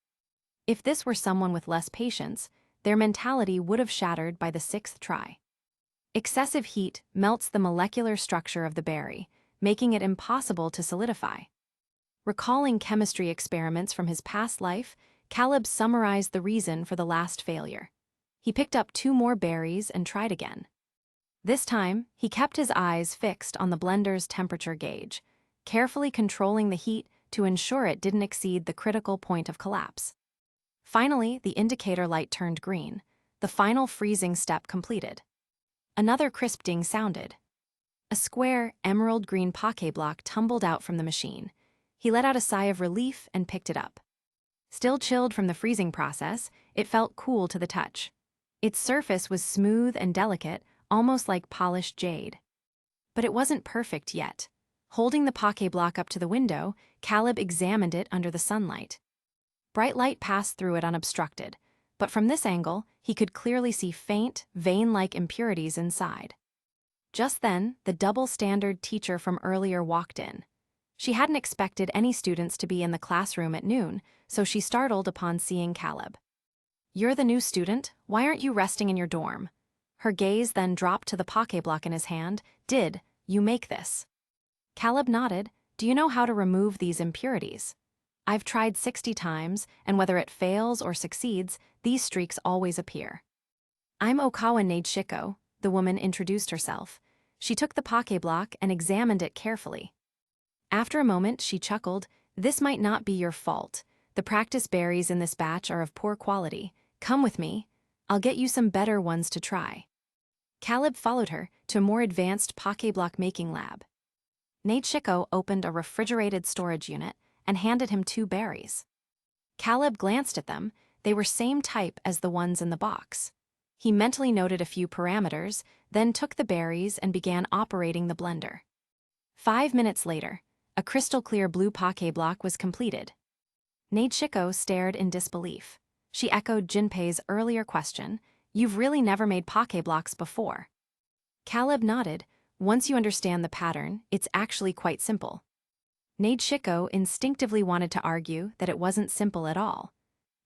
If this were someone with less patience, their mentality would have shattered by the 6th try. Excessive heat melts the molecular structure of the berry, making it impossible to solidify. Recalling chemistry experiments from his past life, Caleb summarized the reason for the last failure. He picked up 2 more berries and tried again. This time, he kept his eyes fixed on the blender's temperature gauge, carefully controlling the heat to ensure it didn't exceed the critical point of collapse. Finally, the indicator light turned green, the final freezing step completed. Another crisp ding sounded. A square, emerald-green Pokéblock tumbled out from the machine. He let out a sigh of relief and picked it up. Still chilled from the freezing process, it felt cool to the touch. Its surface was smooth and delicate, almost like polished jade. But it wasn't perfect yet. Holding the Pokéblock up to the window, Caleb examined it under the sunlight. Bright light passed through it unobstructed, but from this angle, he could clearly see faint, vein-like impurities inside. Just then, the double-standard teacher from earlier walked in. She hadn't expected any students to be in the classroom at noon, so she startled upon seeing Caleb. "You're the new student? Why aren't you resting in your dorm?" Her gaze then dropped to the Pokéblock in his hand. Did you make this? Caleb nodded. Do you know how to remove these impurities? I've tried 60 times, and whether it fails or succeeds, these streaks always appear. I'm Okawa Nadeshiko, the woman introduced herself. She took the Pokéblock and examined it carefully. After a moment, she chuckled. This might not be your fault. The practice berries in this batch are of poor quality. Come with me. I'll get you some better ones to try. Caleb followed her to a more advanced Pokéblock making lab. Nadeshiko opened a refrigerated storage unit and handed him 2 berries. Caleb glanced at them. They were same type as the ones in the box. He mentally noted a few parameters, then took the berries and began operating the blender. 5 minutes later, a crystal-clear blue Pokéblock was completed. Nadeshiko stared in disbelief. She echoed Jinpei's earlier question, "You've really never made Pokéblocks before?" Caleb nodded. Once you understand the pattern, it's actually quite simple. Nadeshiko instinctively wanted to argue that it wasn't simple at all.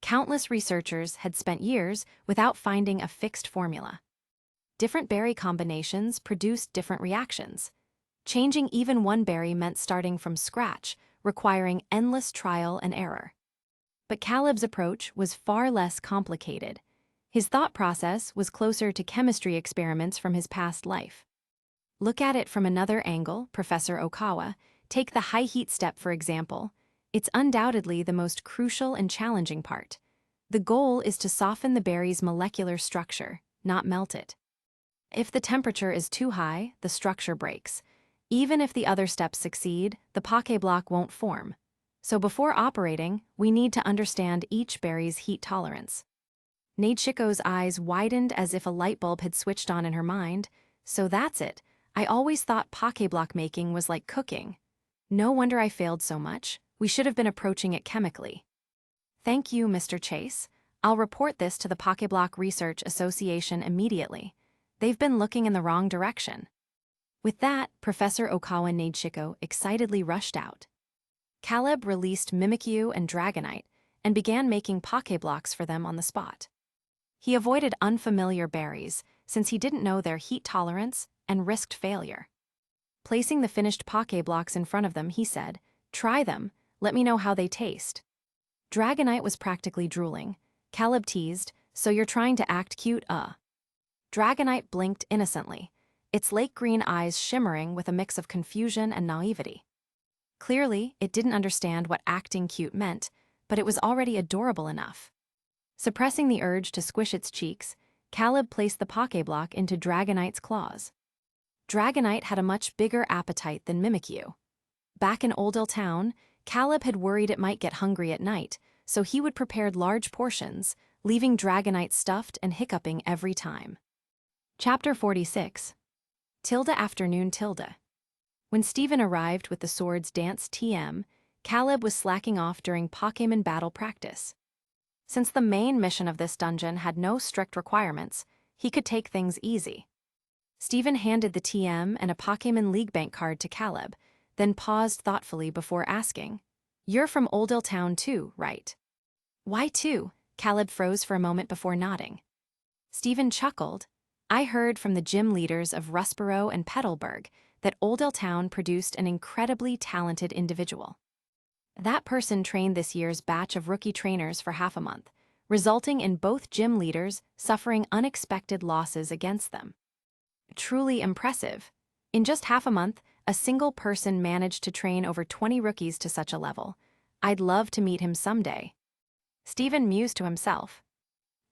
Countless researchers had spent years without finding a fixed formula. Different berry combinations produced different reactions. Changing even one berry meant starting from scratch, requiring endless trial and error. But Caleb's approach was far less complicated. His thought process was closer to chemistry experiments from his past life. Look at it from another angle, Professor Okawa. Take the high heat step, for example. It's undoubtedly the most crucial and challenging part. The goal is to soften the berry's molecular structure, not melt it. If the temperature is too high, the structure breaks. Even if the other steps succeed, the Pokéblock won't form. So before operating, we need to understand each berry's heat tolerance. Nadeshiko's eyes widened as if a light bulb had switched on in her mind. So that's it. I always thought Pokéblock making was like cooking. No wonder I failed so much. We should have been approaching it chemically. Thank you, Mr. Chase. I'll report this to the Pokéblock Research Association immediately. They've been looking in the wrong direction. With that, Professor Okawa Nadeshiko excitedly rushed out. Caleb released Mimikyu and Dragonite and began making Pokéblocks for them on the spot. He avoided unfamiliar berries since he didn't know their heat tolerance and risked failure. Placing the finished Pokéblocks in front of them, he said, "Try them, let me know how they taste." Dragonite was practically drooling. Caleb teased, "So you're trying to act cute, Dragonite blinked innocently, its lake green eyes shimmering with a mix of confusion and naivety. Clearly, it didn't understand what acting cute meant, but it was already adorable enough. Suppressing the urge to squish its cheeks, Caleb placed the Pokéblock into Dragonite's claws. Dragonite had a much bigger appetite than Mimikyu. Back in Oldale Town, Caleb had worried it might get hungry at night, so he would prepare large portions, leaving Dragonite stuffed and hiccuping every time. Chapter 46. Tilda Afternoon Tilda. When Steven arrived with the Swords Dance TM, Caleb was slacking off during Pokémon battle practice. Since the main mission of this dungeon had no strict requirements, he could take things easy. Steven handed the TM and a Pokémon League Bank card to Caleb, then paused thoughtfully before asking, "You're from Oldale Town too, right?" "Why too?" Caleb froze for a moment before nodding. Steven chuckled. "I heard from the gym leaders of Ruspero and Petalburg that Oldale Town produced an incredibly talented individual. That person trained this year's batch of rookie trainers for half a month, resulting in both gym leaders suffering unexpected losses against them. Truly impressive. In just half a month, a single person managed to train over 20 rookies to such a level. I'd love to meet him someday." Steven mused to himself.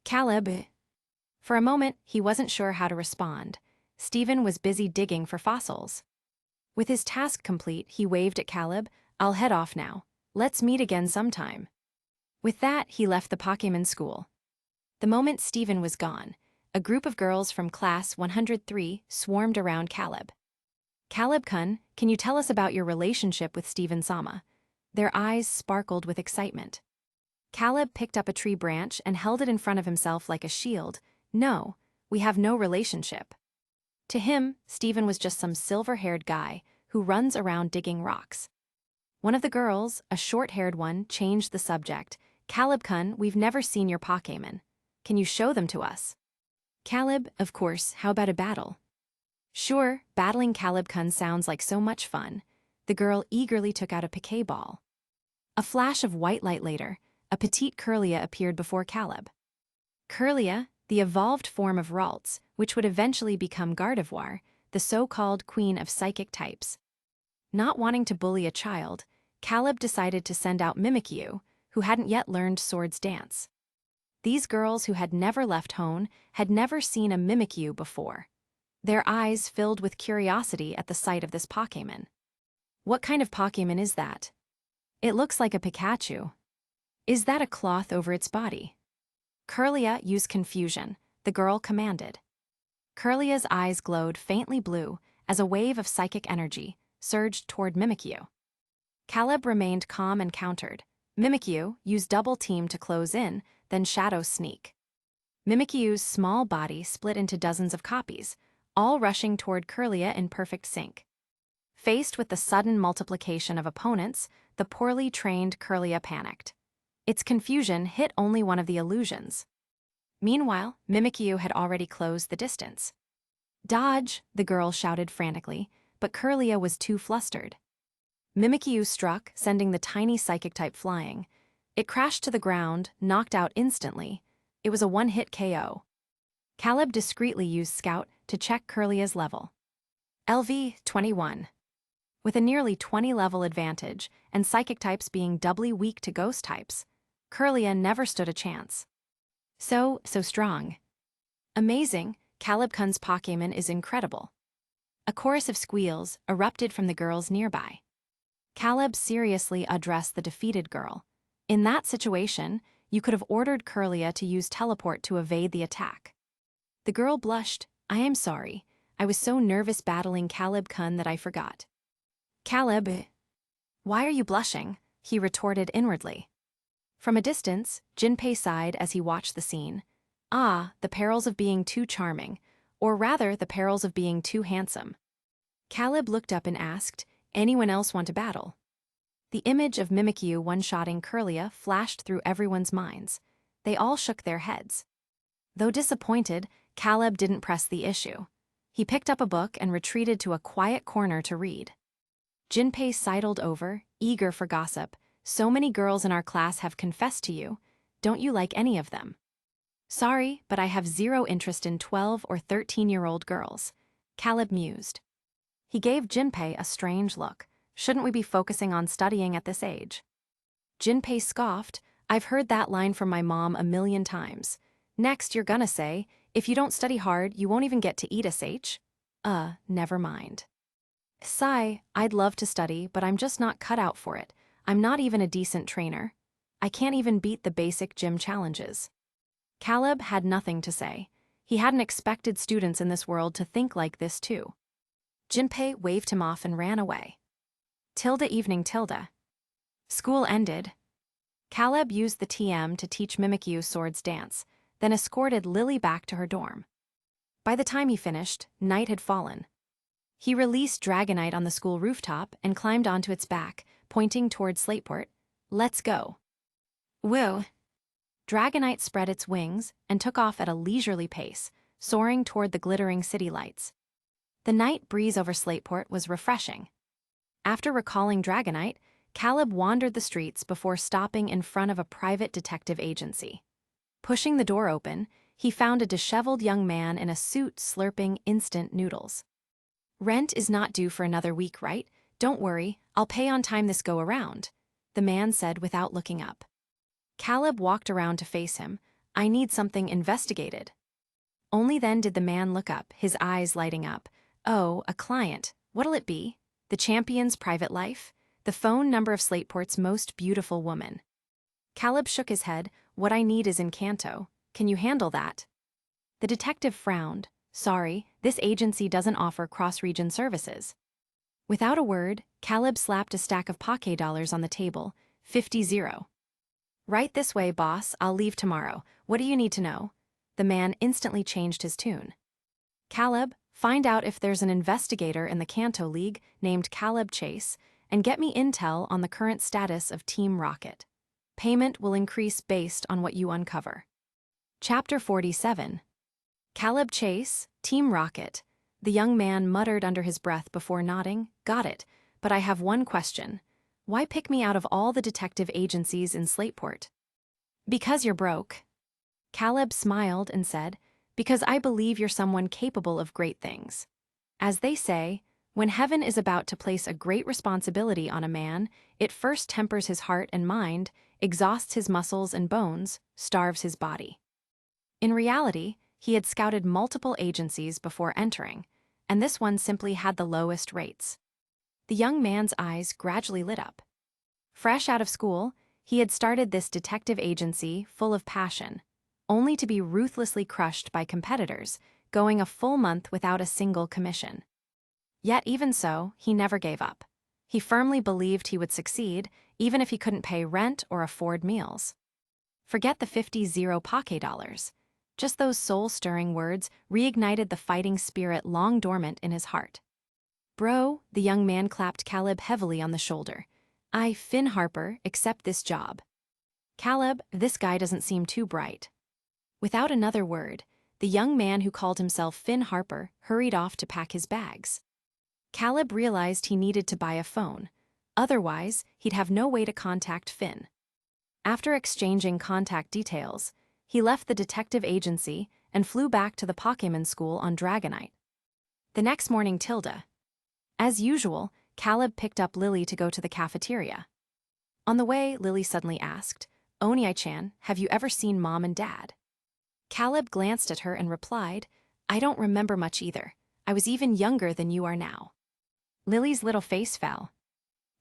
"Caleb..." For a moment, he wasn't sure how to respond. Steven was busy digging for fossils. With his task complete, he waved at Caleb. "I'll head off now. Let's meet again sometime." With that, he left the Pokémon school. The moment Steven was gone, a group of girls from class 103 swarmed around Caleb. "Caleb-kun, can you tell us about your relationship with Steven-sama?" Their eyes sparkled with excitement. Caleb picked up a tree branch and held it in front of himself like a shield. "No, we have no relationship." To him, Steven was just some silver-haired guy who runs around digging rocks. One of the girls, a short-haired one, changed the subject. "Caleb-kun, we've never seen your Pokémon. Can you show them to us?" Caleb, of course, how about a battle? Sure, battling Caleb-kun sounds like so much fun. The girl eagerly took out a piquet ball. A flash of white light later, a petite Curlia appeared before Caleb. Curlia, the evolved form of Ralts, which would eventually become Gardevoir, the so-called queen of psychic types. Not wanting to bully a child, Caleb decided to send out Mimikyu, who hadn't yet learned Sword's Dance. These girls who had never left home had never seen a Mimikyu before. Their eyes filled with curiosity at the sight of this Pokémon. What kind of Pokémon is that? It looks like a Pikachu. Is that a cloth over its body? Curlia used confusion, the girl commanded. Curlia's eyes glowed faintly blue as a wave of psychic energy surged toward Mimikyu. Caleb remained calm and countered. Mimikyu used double team to close in, then shadow sneak. Mimikyu's small body split into dozens of copies, all rushing toward Curlia in perfect sync. Faced with the sudden multiplication of opponents, the poorly trained Curlia panicked. Its confusion hit only one of the illusions. Meanwhile, Mimikyu had already closed the distance. "Dodge!" the girl shouted frantically, but Curlia was too flustered. Mimikyu struck, sending the tiny psychic type flying. It crashed to the ground, knocked out instantly. It was a one-hit KO. Caleb discreetly used Scout to check Curlia's level. LV 21. With a nearly 20-level advantage, and psychic types being doubly weak to ghost types, Curlia never stood a chance. So strong. Amazing, Caleb-kun's Pokémon is incredible. A chorus of squeals erupted from the girls nearby. Caleb seriously addressed the defeated girl. In that situation, you could have ordered Curlia to use teleport to evade the attack. The girl blushed. "I am sorry. I was so nervous battling Caleb-kun that I forgot." "Caleb, why are you blushing?" he retorted inwardly. From a distance, Jinpei sighed as he watched the scene. Ah, the perils of being too charming, or rather the perils of being too handsome. Caleb looked up and asked, "Anyone else want to battle?" The image of Mimikyu one-shotting Curlia flashed through everyone's minds. They all shook their heads. Though disappointed, Caleb didn't press the issue. He picked up a book and retreated to a quiet corner to read. Jinpei sidled over, eager for gossip. "So many girls in our class have confessed to you. Don't you like any of them?" "Sorry, but I have zero interest in 12 or 13-year-old girls," Caleb mused. He gave Jinpei a strange look. "Shouldn't we be focusing on studying at this age?" Jinpei scoffed. "I've heard that line from my mom a million times. Next, you're gonna say, if you don't study hard, you won't even get to eat sh. Never mind." Sigh, "I'd love to study, but I'm just not cut out for it. I'm not even a decent trainer. I can't even beat the basic gym challenges." Caleb had nothing to say. He hadn't expected students in this world to think like this too. Jinpei waved him off and ran away. Evening. School ended. Caleb used the TM to teach Mimikyu Sword's Dance, then escorted Lily back to her dorm. By the time he finished, night had fallen. He released Dragonite on the school rooftop and climbed onto its back, pointing toward Slateport. "Let's go." Woo! Dragonite spread its wings and took off at a leisurely pace, soaring toward the glittering city lights. The night breeze over Slateport was refreshing. After recalling Dragonite, Caleb wandered the streets before stopping in front of a private detective agency. Pushing the door open, he found a disheveled young man in a suit slurping instant noodles. "Rent is not due for another week, right? Don't worry, I'll pay on time this go around," the man said without looking up. Caleb walked around to face him. "I need something investigated." Only then did the man look up, his eyes lighting up. "Oh, a client. What'll it be? The champion's private life? The phone number of Slateport's most beautiful woman?" Caleb shook his head. "What I need is in Kanto. Can you handle that?" The detective frowned. "Sorry, this agency doesn't offer cross-region services." Without a word, Caleb slapped a stack of Poké dollars on the table. 50. "Right this way, boss. I'll leave tomorrow. What do you need to know?" The man instantly changed his tune. "Caleb, find out if there's an investigator in the Kanto League named Caleb Chase, and get me intel on the current status of Team Rocket. Payment will increase based on what you uncover." Chapter 47. Caleb Chase, Team Rocket. The young man muttered under his breath before nodding. Got it, but I have one question. Why pick me out of all the detective agencies in Slateport? Because you're broke. Caleb smiled and said, because I believe you're someone capable of great things. As they say, when heaven is about to place a great responsibility on a man, it first tempers his heart and mind, exhausts his muscles and bones, starves his body. In reality, he had scouted multiple agencies before entering, and this one simply had the lowest rates. The young man's eyes gradually lit up. Fresh out of school, he had started this detective agency full of passion, only to be ruthlessly crushed by competitors, going a full month without a single commission. Yet even so, he never gave up. He firmly believed he would succeed, even if he couldn't pay rent or afford meals. Forget the 50 Poké dollars. Just those soul-stirring words reignited the fighting spirit long dormant in his heart. Bro, the young man clapped Caleb heavily on the shoulder. I, Finn Harper, accept this job. Caleb, this guy doesn't seem too bright. Without another word, the young man who called himself Finn Harper hurried off to pack his bags. Caleb realized he needed to buy a phone. Otherwise, he'd have no way to contact Finn. After exchanging contact details, he left the detective agency and flew back to the Pokémon school on Dragonite. The next morning, as usual, Caleb picked up Lily to go to the cafeteria. On the way, Lily suddenly asked, Oni-chan, have you ever seen Mom and Dad? Caleb glanced at her and replied, I don't remember much either. I was even younger than you are now. Lily's little face fell.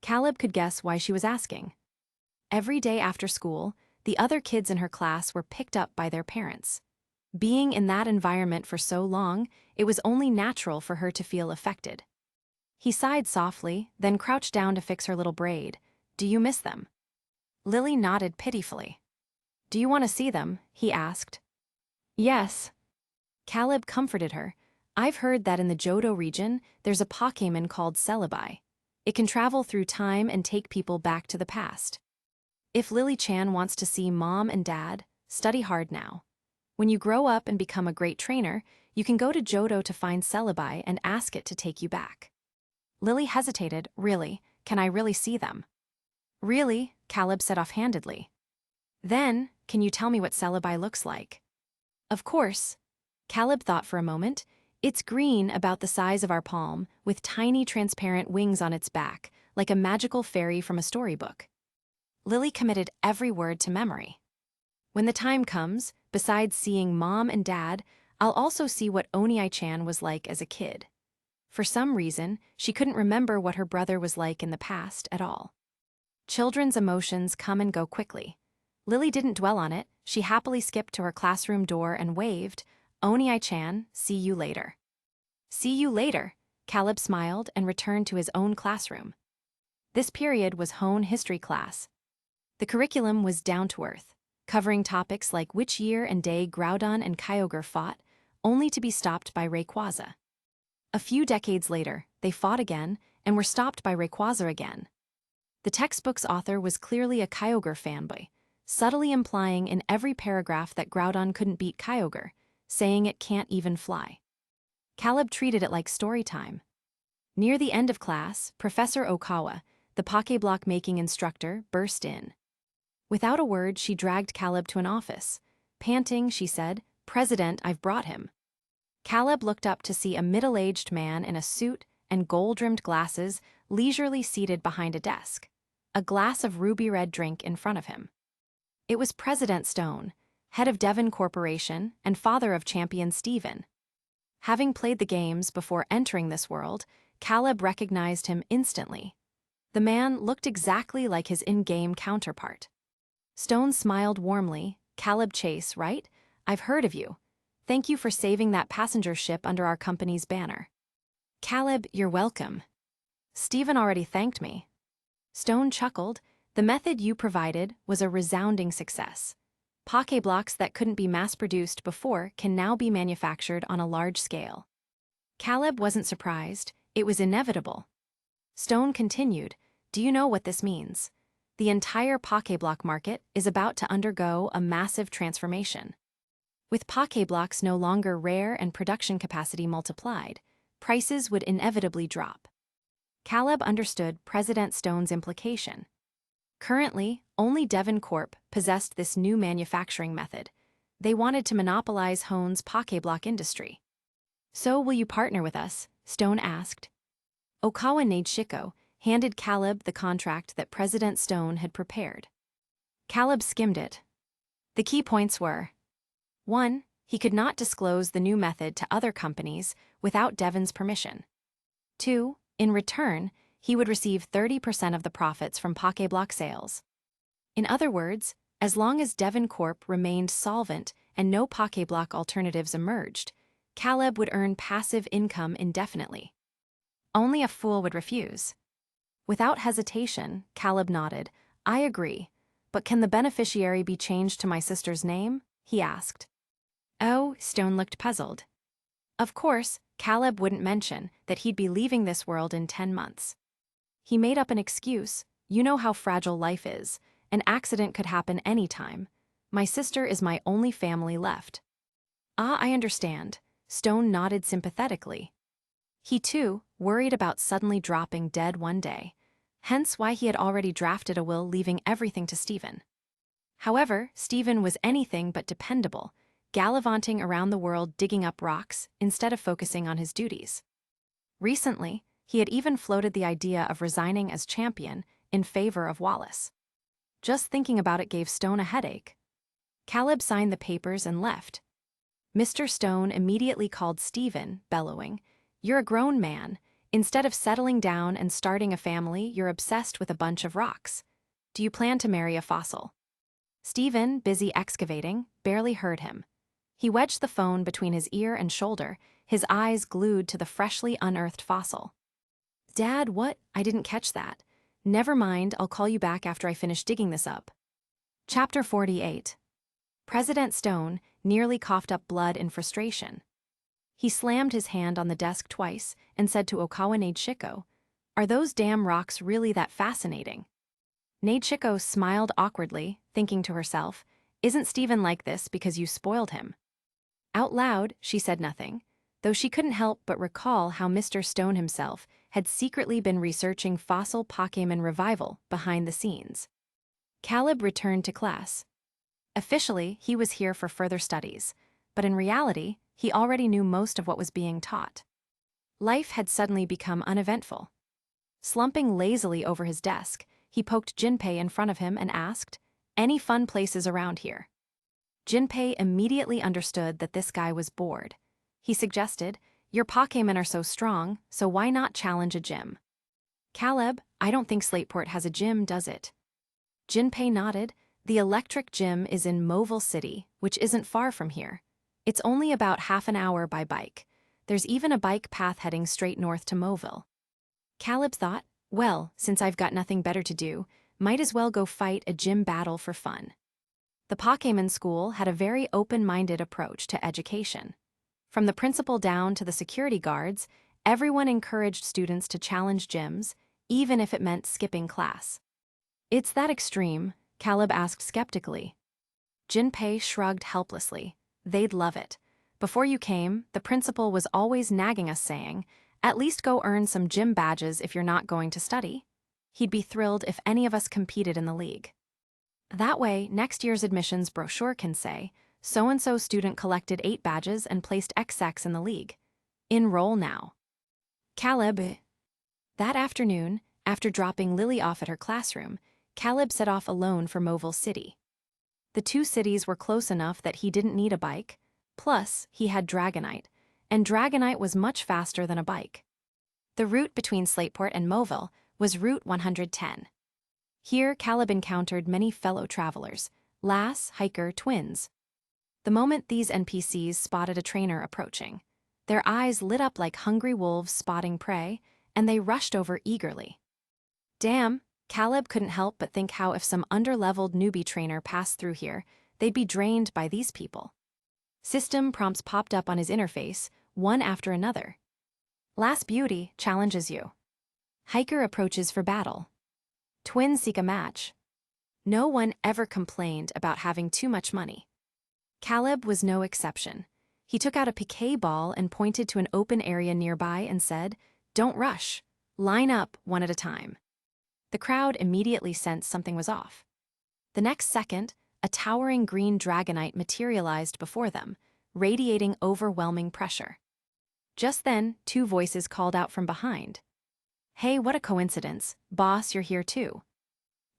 Caleb could guess why she was asking. Every day after school, the other kids in her class were picked up by their parents. Being in that environment for so long, it was only natural for her to feel affected. He sighed softly, then crouched down to fix her little braid. Do you miss them? Lily nodded pitifully. Do you want to see them? He asked. Yes. Caleb comforted her. I've heard that in the Johto region, there's a Pokémon called Celebi. It can travel through time and take people back to the past. If Lily-chan wants to see Mom and Dad, study hard now. When you grow up and become a great trainer, you can go to Johto to find Celebi and ask it to take you back. Lily hesitated. Really? Can I really see them? Really? Caleb said offhandedly. Then, can you tell me what Celebi looks like? Of course. Caleb thought for a moment. It's green, about the size of our palm, with tiny transparent wings on its back, like a magical fairy from a storybook. Lily committed every word to memory. When the time comes, besides seeing Mom and Dad, I'll also see what Oni-chan was like as a kid. For some reason, she couldn't remember what her brother was like in the past at all. Children's emotions come and go quickly. Lily didn't dwell on it. She happily skipped to her classroom door and waved, Oni-chan, see you later. See you later, Caleb smiled and returned to his own classroom. This period was Hone history class. The curriculum was down to earth, covering topics like which year and day Groudon and Kyogre fought, only to be stopped by Rayquaza. A few decades later, they fought again and were stopped by Rayquaza again. The textbook's author was clearly a Kyogre fanboy, subtly implying in every paragraph that Groudon couldn't beat Kyogre, saying it can't even fly. Caleb treated it like story time. Near the end of class, Professor Okawa, the Pokéblock-making instructor, burst in. Without a word, she dragged Caleb to an office. Panting, she said, President, I've brought him. Caleb looked up to see a middle-aged man in a suit and gold-rimmed glasses leisurely seated behind a desk, a glass of ruby-red drink in front of him. It was President Stone, head of Devon Corporation and father of champion Steven. Having played the games before entering this world, Caleb recognized him instantly. The man looked exactly like his in-game counterpart. Stone smiled warmly. Caleb Chase, right? I've heard of you. Thank you for saving that passenger ship under our company's banner. Caleb, you're welcome. Steven already thanked me. Stone chuckled. The method you provided was a resounding success. Pokéblocks that couldn't be mass-produced before can now be manufactured on a large scale. Caleb wasn't surprised. It was inevitable. Stone continued, do you know what this means? The entire Pokéblock market is about to undergo a massive transformation. With Pokéblocks no longer rare and production capacity multiplied, prices would inevitably drop. Caleb understood President Stone's implication. Currently, only Devon Corp possessed this new manufacturing method. They wanted to monopolize Hoen's Pokéblock industry. "So will you partner with us?" Stone asked. Okawa Nadeshiko handed Caleb the contract that President Stone had prepared. Caleb skimmed it. The key points were: 1. He could not disclose the new method to other companies without Devon's permission. 2. In return, he would receive 30% of the profits from Pokéblock sales. In other words, as long as Devon Corp remained solvent and no Pokéblock alternatives emerged, Caleb would earn passive income indefinitely. Only a fool would refuse. Without hesitation, Caleb nodded. "I agree, but can the beneficiary be changed to my sister's name?" he asked. Oh, Stone looked puzzled. Of course, Caleb wouldn't mention that he'd be leaving this world in 10 months. He made up an excuse. "You know how fragile life is. An accident could happen any time. My sister is my only family left." "Ah, I understand." Stone nodded sympathetically. He, too, worried about suddenly dropping dead one day, hence why he had already drafted a will leaving everything to Stephen. However, Stephen was anything but dependable, gallivanting around the world digging up rocks instead of focusing on his duties. Recently, he had even floated the idea of resigning as champion in favor of Wallace. Just thinking about it gave Stone a headache. Caleb signed the papers and left. Mr. Stone immediately called Stephen, bellowing, "You're a grown man. Instead of settling down and starting a family, you're obsessed with a bunch of rocks. Do you plan to marry a fossil?" Stephen, busy excavating, barely heard him. He wedged the phone between his ear and shoulder, his eyes glued to the freshly unearthed fossil. "Dad, what? I didn't catch that. Never mind, I'll call you back after I finish digging this up." Chapter 48. President Stone nearly coughed up blood in frustration. He slammed his hand on the desk twice and said to Okawa Nadeshiko, "Are those damn rocks really that fascinating?" Nadeshiko smiled awkwardly, thinking to herself, "Isn't Stephen like this because you spoiled him?" Out loud, she said nothing, though she couldn't help but recall how Mr. Stone himself had secretly been researching fossil Pokémon revival behind the scenes. Caleb returned to class. Officially, he was here for further studies, but in reality, he already knew most of what was being taught. Life had suddenly become uneventful. Slumping lazily over his desk, he poked Jinpei in front of him and asked, "Any fun places around here?" Jinpei immediately understood that this guy was bored. He suggested, "Your Pokémon are so strong, so why not challenge a gym?" "Caleb, I don't think Slateport has a gym, does it?" Jinpei nodded. "The electric gym is in Webnovel City, which isn't far from here. It's only about half an hour by bike. There's even a bike path heading straight north to Webnovel." Caleb thought, "Well, since I've got nothing better to do, might as well go fight a gym battle for fun." The Pokémon school had a very open-minded approach to education. From the principal down to the security guards, everyone encouraged students to challenge gyms, even if it meant skipping class. "It's that extreme?" Caleb asked skeptically. Jinpei shrugged helplessly. "They'd love it. Before you came, the principal was always nagging us saying, 'At least go earn some gym badges if you're not going to study.' He'd be thrilled if any of us competed in the league. That way, next year's admissions brochure can say, 'So-and-so student collected 8 badges and placed XX in the league. Enroll now.'" Caleb. That afternoon, after dropping Lily off at her classroom, Caleb set off alone for Webnovel City. The two cities were close enough that he didn't need a bike, plus he had Dragonite, and Dragonite was much faster than a bike. The route between Slateport and Webnovel was Route 110. Here, Caleb encountered many fellow travelers, Lass, Hiker, twins. The moment these NPCs spotted a trainer approaching, their eyes lit up like hungry wolves spotting prey, and they rushed over eagerly. Damn, Caleb couldn't help but think how if some underleveled newbie trainer passed through here, they'd be drained by these people. System prompts popped up on his interface, one after another. Lass Beauty challenges you. Hiker approaches for battle. Twins seek a match. No one ever complained about having too much money. Caleb was no exception. He took out a piquet ball and pointed to an open area nearby and said, "Don't rush. Line up one at a time." The crowd immediately sensed something was off. The next second, a towering green Dragonite materialized before them, radiating overwhelming pressure. Just then, two voices called out from behind. "Hey, what a coincidence. Boss, you're here too.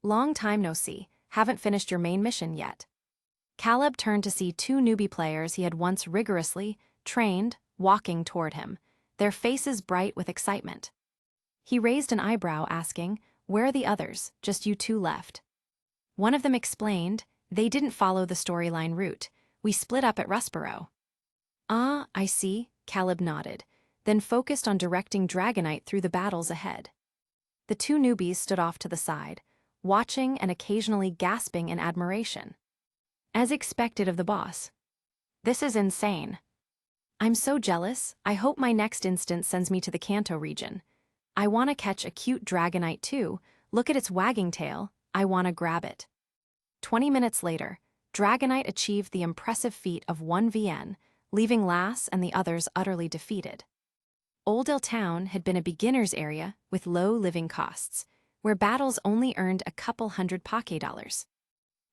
Long time no see. Haven't finished your main mission yet." Caleb turned to see two newbie players he had once rigorously trained walking toward him, their faces bright with excitement. He raised an eyebrow, asking, "Where are the others? Just you two left." One of them explained, "They didn't follow the storyline route. We split up at Rustboro." "Ah, I see," Caleb nodded, then focused on directing Dragonite through the battles ahead. The two newbies stood off to the side, watching and occasionally gasping in admiration. As expected of the boss. "This is insane. I'm so jealous. I hope my next instance sends me to the Kanto region. I want to catch a cute Dragonite too. Look at its wagging tail. I want to grab it." 20 minutes later, Dragonite achieved the impressive feat of 1vn, leaving Lass and the others utterly defeated. Oldale Town had been a beginner's area with low living costs, where battles only earned a couple hundred Poké dollars.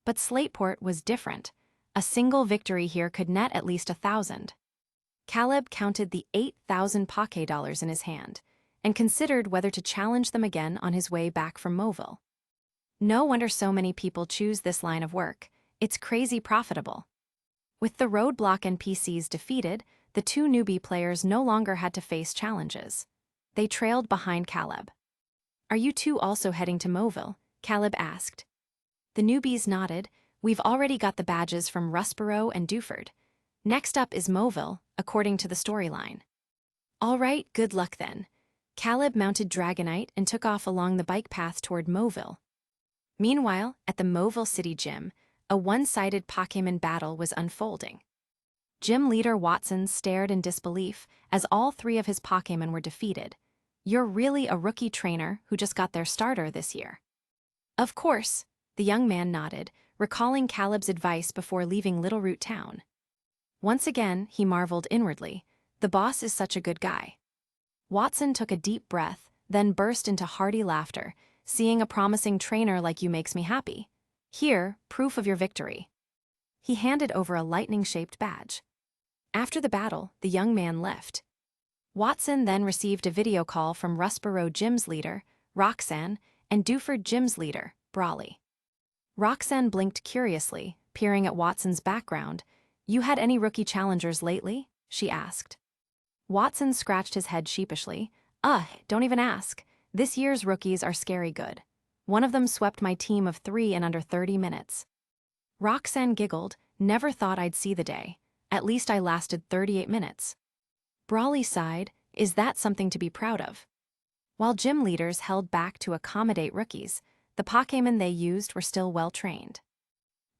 But Slateport was different. A single victory here could net at least 1,000. Caleb counted the 8,000 Poké dollars in his hand and considered whether to challenge them again on his way back from Moville. No wonder so many people choose this line of work. It's crazy profitable. With the roadblock NPCs defeated, the two newbie players no longer had to face challenges. They trailed behind Caleb. "Are you two also heading to Moville?" Caleb asked. The newbies nodded. "We've already got the badges from Rustboro and Dewford. Next up is Moville, according to the storyline." "All right, good luck then." Caleb mounted Dragonite and took off along the bike path toward Moville. Meanwhile, at the Moville City Gym, a one-sided Pokémon battle was unfolding. Gym leader Watson stared in disbelief as all three of his Pokémon were defeated. "You're really a rookie trainer who just got their starter this year." "Of course," the young man nodded, recalling Caleb's advice before leaving Little Root Town. Once again, he marveled inwardly, the boss is such a good guy. Watson took a deep breath, then burst into hearty laughter. "Seeing a promising trainer like you makes me happy. Here, proof of your victory." He handed over a lightning-shaped badge. After the battle, the young man left. Watson then received a video call from Rustboro Gym's leader, Roxanne, and Dewford Gym's leader, Brawley. Roxanne blinked curiously, peering at Watson's background. "You had any rookie challengers lately?" she asked. Watson scratched his head sheepishly. Don't even ask. This year's rookies are scary good. One of them swept my team of 3 in under 30 minutes. Roxanne giggled. "Never thought I'd see the day. At least I lasted 38 minutes. Brawley sighed. "Is that something to be proud of?" While gym leaders held back to accommodate rookies, the Pokémon they used were still well-trained.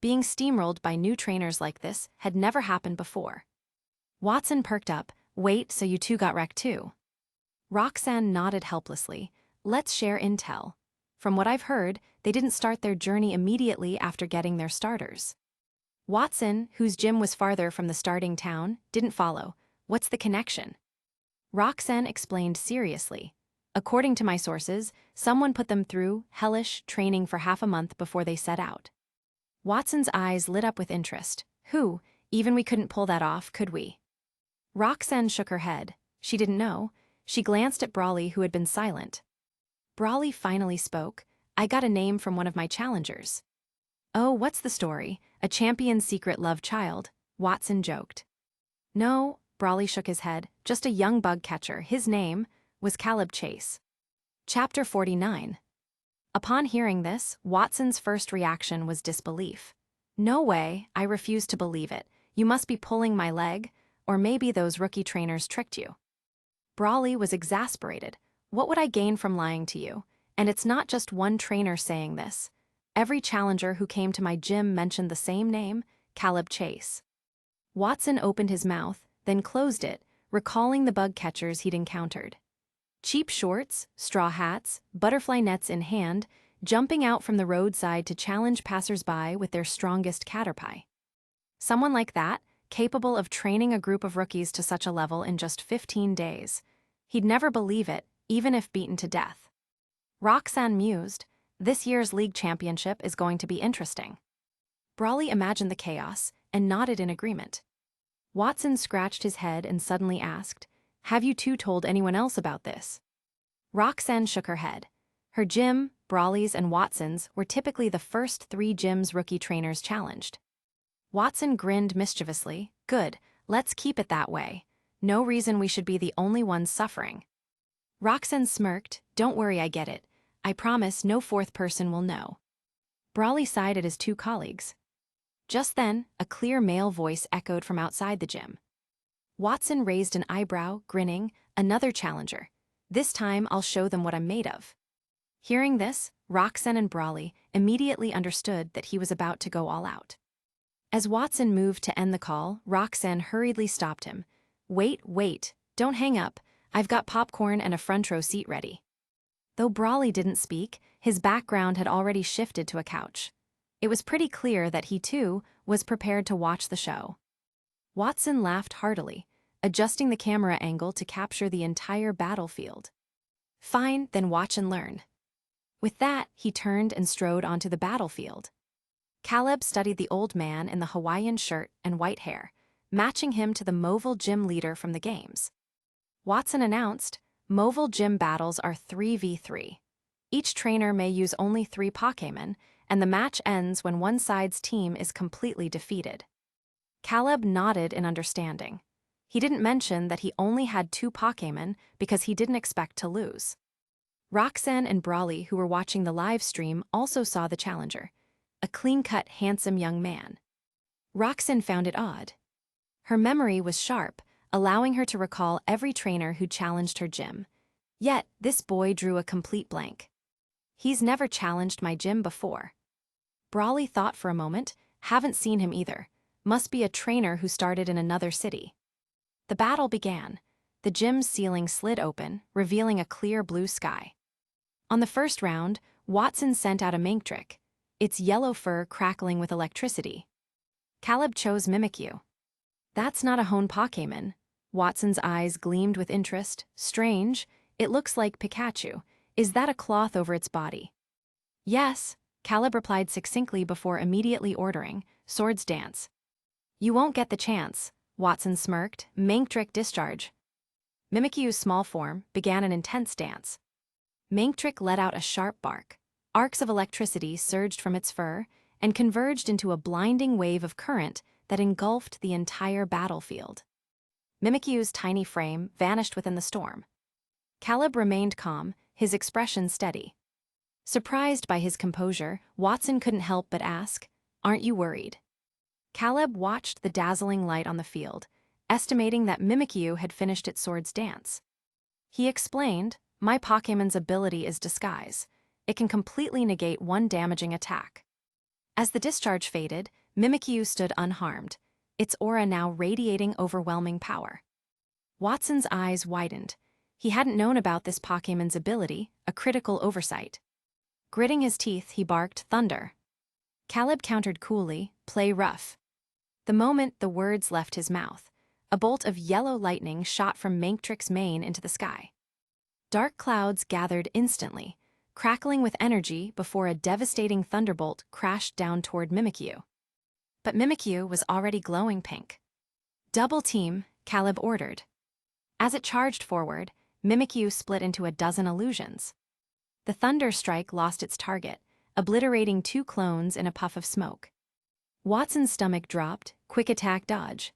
Being steamrolled by new trainers like this had never happened before. Watson perked up. "Wait, so you two got wrecked too?" Roxanne nodded helplessly. "Let's share intel. From what I've heard, they didn't start their journey immediately after getting their starters." Watson, whose gym was farther from the starting town, didn't follow. "What's the connection?" Roxanne explained seriously. "According to my sources, someone put them through hellish training for half a month before they set out." Watson's eyes lit up with interest. "Who? Even we couldn't pull that off, could we?" Roxanne shook her head. She didn't know. She glanced at Brawley, who had been silent. Brawley finally spoke. "I got a name from one of my challengers." "Oh, what's the story? A champion's secret love child?" Watson joked. "No," Brawley shook his head, "just a young bug catcher. His name was Caleb Chase." Chapter 49. Upon hearing this, Watson's first reaction was disbelief. "No way, I refuse to believe it. You must be pulling my leg, or maybe those rookie trainers tricked you." Brawley was exasperated. "What would I gain from lying to you? And it's not just one trainer saying this. Every challenger who came to my gym mentioned the same name, Caleb Chase." Watson opened his mouth, then closed it, recalling the bug catchers he'd encountered. Cheap shorts, straw hats, butterfly nets in hand, jumping out from the roadside to challenge passers-by with their strongest caterpie. Someone like that, capable of training a group of rookies to such a level in just 15 days. He'd never believe it, even if beaten to death. Roxanne mused, this year's league championship is going to be interesting. Brawly imagined the chaos and nodded in agreement. Watson scratched his head and suddenly asked, have you two told anyone else about this? Roxanne shook her head. Her gym, Brawly's, and Watson's were typically the first 3 gyms rookie trainers challenged. Watson grinned mischievously. Good, let's keep it that way. No reason we should be the only ones suffering. Roxanne smirked. Don't worry, I get it. I promise no 4th person will know. Brawly sighed at his 2 colleagues. Just then, a clear male voice echoed from outside the gym. Watson raised an eyebrow, grinning. Another challenger. This time I'll show them what I'm made of. Hearing this, Roxanne and Brawly immediately understood that he was about to go all out. As Watson moved to end the call, Roxanne hurriedly stopped him. Wait, don't hang up. I've got popcorn and a front row seat ready. Though Brawly didn't speak, his background had already shifted to a couch. It was pretty clear that he, too, was prepared to watch the show. Watson laughed heartily, adjusting the camera angle to capture the entire battlefield. Fine, then watch and learn. With that, he turned and strode onto the battlefield. Caleb studied the old man in the Hawaiian shirt and white hair, matching him to the Mobile Gym leader from the games. Watson announced, Mobile Gym battles are 3v3. Each trainer may use only 3 Pokémon, and the match ends when one side's team is completely defeated. Caleb nodded in understanding. He didn't mention that he only had 2 Pokémon because he didn't expect to lose. Roxanne and Brawly, who were watching the live stream, also saw the challenger, a clean-cut, handsome young man. Roxanne found it odd. Her memory was sharp, allowing her to recall every trainer who challenged her gym. Yet, this boy drew a complete blank. He's never challenged my gym before. Brawly thought for a moment, haven't seen him either. Must be a trainer who started in another city. The battle began. The gym's ceiling slid open, revealing a clear blue sky. On the first round, Watson sent out a Mimikyu, its yellow fur crackling with electricity. Caleb chose Mimikyu. That's not a Hone Pokémon. Watson's eyes gleamed with interest. Strange, it looks like Pikachu. Is that a cloth over its body? Yes, Caleb replied succinctly before immediately ordering, Swords Dance. You won't get the chance, Watson smirked. Mimikyu discharge. Mimikyu's small form began an intense dance. Mimikyu let out a sharp bark. Arcs of electricity surged from its fur and converged into a blinding wave of current that engulfed the entire battlefield. Mimikyu's tiny frame vanished within the storm. Caleb remained calm, his expression steady. Surprised by his composure, Watson couldn't help but ask, aren't you worried? Caleb watched the dazzling light on the field, estimating that Mimikyu had finished its sword's dance. He explained, my Pokémon's ability is disguise. It can completely negate one damaging attack. As the discharge faded, Mimikyu stood unharmed, its aura now radiating overwhelming power. Watson's eyes widened. He hadn't known about this Pokémon's ability, a critical oversight. Gritting his teeth, he barked, Thunder. Caleb countered coolly, Play rough. The moment the words left his mouth, a bolt of yellow lightning shot from Mimikyu's mane into the sky. Dark clouds gathered instantly, crackling with energy before a devastating thunderbolt crashed down toward Mimikyu. But Mimikyu was already glowing pink. Double team, Caleb ordered. As it charged forward, Mimikyu split into a dozen illusions. The thunder strike lost its target, obliterating 2 clones in a puff of smoke. Watson's stomach dropped, quick attack dodge.